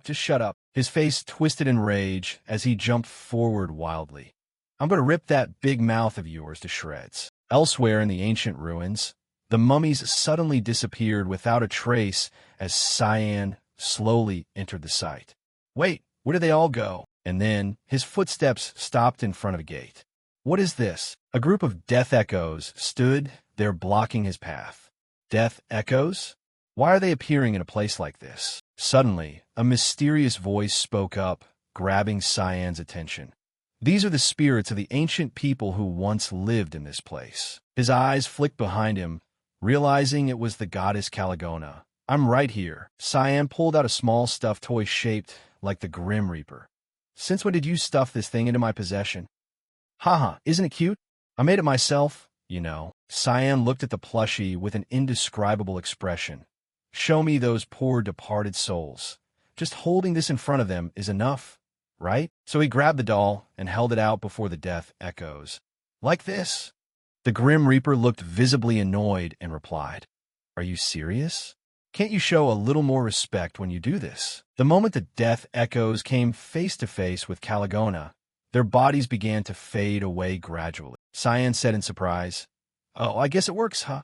just shut up." His face twisted in rage as he jumped forward wildly. "I'm going to rip that big mouth of yours to shreds." Elsewhere in the ancient ruins, the mummies suddenly disappeared without a trace as Cyan slowly entered the site. "Wait, where did they all go?" And then his footsteps stopped in front of a gate. "What is this?" A group of death echoes stood there blocking his path. Death echoes? Why are they appearing in a place like this? Suddenly, a mysterious voice spoke up, grabbing Cyan's attention. "These are the spirits of the ancient people who once lived in this place." His eyes flicked behind him, realizing it was the goddess Caligona. "I'm right here." Cyan pulled out a small stuffed toy shaped like the Grim Reaper. "Since when did you stuff this thing into my possession?" "Haha, isn't it cute? I made it myself, you know." Cyan looked at the plushie with an indescribable expression. "Show me those poor departed souls. Just holding this in front of them is enough, right?" So he grabbed the doll and held it out before the death echoes. "Like this?" The Grim Reaper looked visibly annoyed and replied, "Are you serious? Can't you show a little more respect when you do this?" The moment the death echoes came face to face with Caligona, their bodies began to fade away gradually. Cyan said in surprise, "Oh, I guess it works, huh?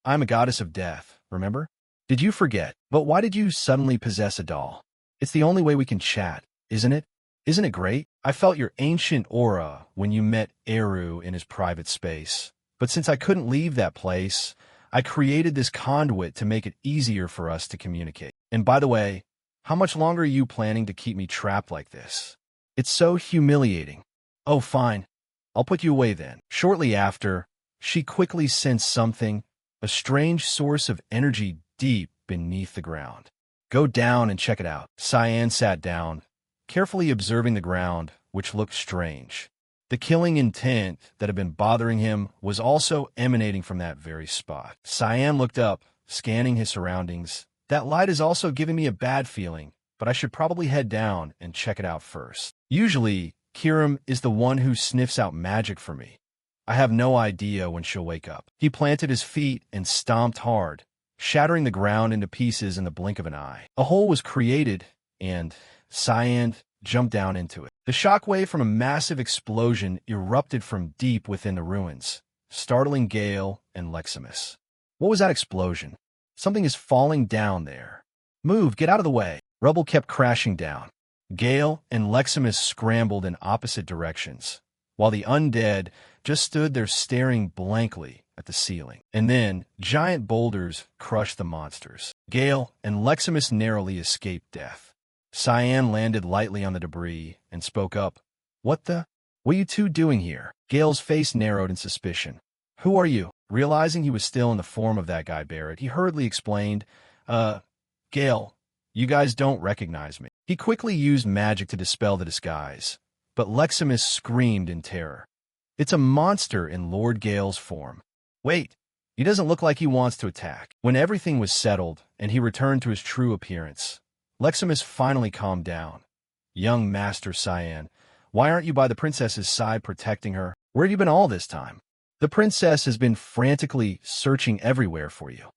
I'm a goddess of death, remember? Did you forget? But why did you suddenly possess a doll? It's the only way we can chat, isn't it? Isn't it great? I felt your ancient aura when you met Eru in his private space. But since I couldn't leave that place, I created this conduit to make it easier for us to communicate. And by the way, how much longer are you planning to keep me trapped like this? It's so humiliating." "Oh, fine. I'll put you away then." Shortly after, she quickly sensed something, a strange source of energy deep beneath the ground. "Go down and check it out." Cyan sat down, carefully observing the ground, which looked strange. The killing intent that had been bothering him was also emanating from that very spot. Cyan looked up, scanning his surroundings. "That light is also giving me a bad feeling, but I should probably head down and check it out first. Usually, Kiram is the one who sniffs out magic for me. I have no idea when she'll wake up." He planted his feet and stomped hard, shattering the ground into pieces in the blink of an eye. A hole was created, and Cyan jumped down into it. The shockwave from a massive explosion erupted from deep within the ruins, startling Gale and Leximus. What was that explosion? Something is falling down there. Move, get out of the way. Rubble kept crashing down. Gale and Leximus scrambled in opposite directions, while the undead just stood there staring blankly at the ceiling. And then, giant boulders crushed the monsters. Gale and Leximus narrowly escaped death. Cyan landed lightly on the debris and spoke up. What are you two doing here? Gale's face narrowed in suspicion. Who are you? Realizing he was still in the form of that guy Barrett, he hurriedly explained, Gale, you guys don't recognize me. He quickly used magic to dispel the disguise, but Leximus screamed in terror. It's a monster in Lord Gale's form. Wait, he doesn't look like he wants to attack. When everything was settled and he returned to his true appearance, Leximus finally calmed down. Young Master Cyan, why aren't you by the princess's side protecting her? Where have you been all this time? The princess has been frantically searching everywhere for you.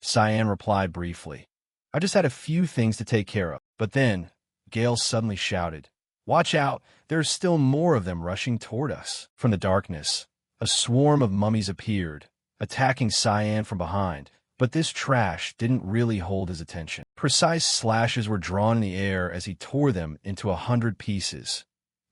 Cyan replied briefly. I just had a few things to take care of. But then, Gale suddenly shouted, Watch out, there's still more of them rushing toward us. From the darkness, a swarm of mummies appeared, attacking Cyan from behind. But this trash didn't really hold his attention. Precise slashes were drawn in the air as he tore them into 100 pieces.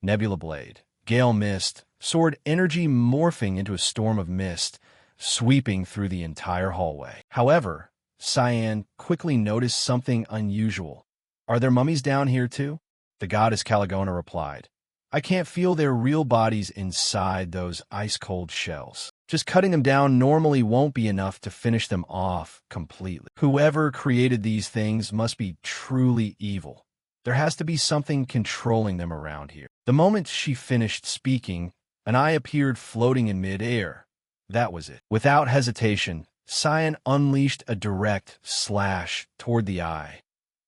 Nebula Blade. Gale missed, sword energy morphing into a storm of mist, sweeping through the entire hallway. However, Cyan quickly noticed something unusual. Are there mummies down here too? The goddess Caligona replied. I can't feel their real bodies inside those ice-cold shells. Just cutting them down normally won't be enough to finish them off completely. Whoever created these things must be truly evil. There has to be something controlling them around here. The moment she finished speaking, an eye appeared floating in mid-air. That was it. Without hesitation, Cyan unleashed a direct slash toward the eye.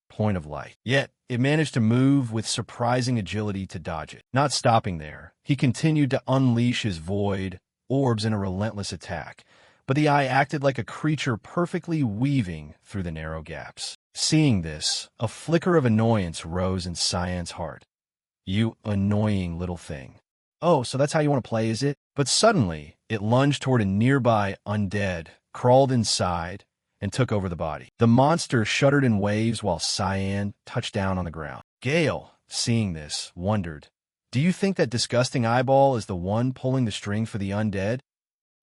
Point of light. Yet, it managed to move with surprising agility to dodge it. Not stopping there, he continued to unleash his void orbs in a relentless attack, but the eye acted like a creature perfectly weaving through the narrow gaps. Seeing this, a flicker of annoyance rose in Cyan's heart. You annoying little thing. Oh, so that's how you want to play, is it? But suddenly, it lunged toward a nearby undead, crawled inside, and took over the body. The monster shuddered in waves while Cyan touched down on the ground. Gale, seeing this, wondered, do you think that disgusting eyeball is the one pulling the string for the undead?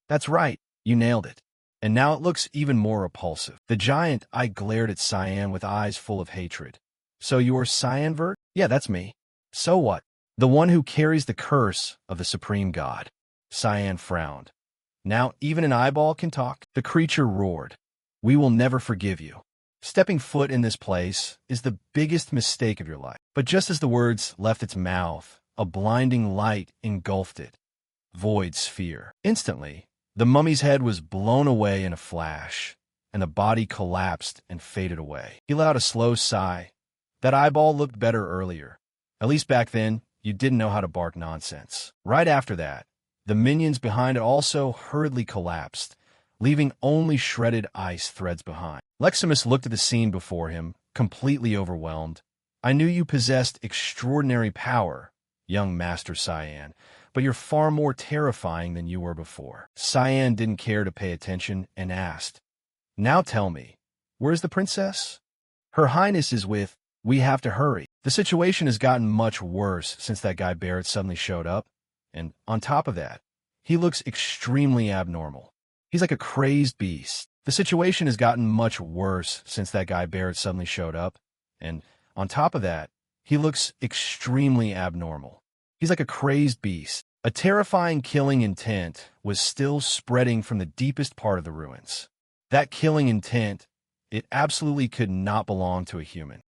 That's right, you nailed it. And now it looks even more repulsive. The giant eye glared at Cyan with eyes full of hatred. So you're Cyanvert? Yeah, that's me. So what? The one who carries the curse of the supreme god. Cyan frowned. Now even an eyeball can talk? The creature roared. We will never forgive you. Stepping foot in this place is the biggest mistake of your life. But just as the words left its mouth, a blinding light engulfed it. Void sphere. Instantly, the mummy's head was blown away in a flash, and the body collapsed and faded away. He let out a slow sigh. That eyeball looked better earlier. At least back then, you didn't know how to bark nonsense. Right after that, the minions behind it also hurriedly collapsed, leaving only shredded ice threads behind. Leximus looked at the scene before him, completely overwhelmed. I knew you possessed extraordinary power, young Master Cyan, but you're far more terrifying than you were before. Cyan didn't care to pay attention and asked, Now tell me, where's the princess? Her Highness is with, we have to hurry. The situation has gotten much worse since that guy Barrett suddenly showed up, and on top of that, he looks extremely abnormal. He's like a crazed beast. The situation has gotten much worse since that guy Barrett suddenly showed up, and on top of that, he looks extremely abnormal. He's like a crazed beast. A terrifying killing intent was still spreading from the deepest part of the ruins. That killing intent, it absolutely could not belong to a human.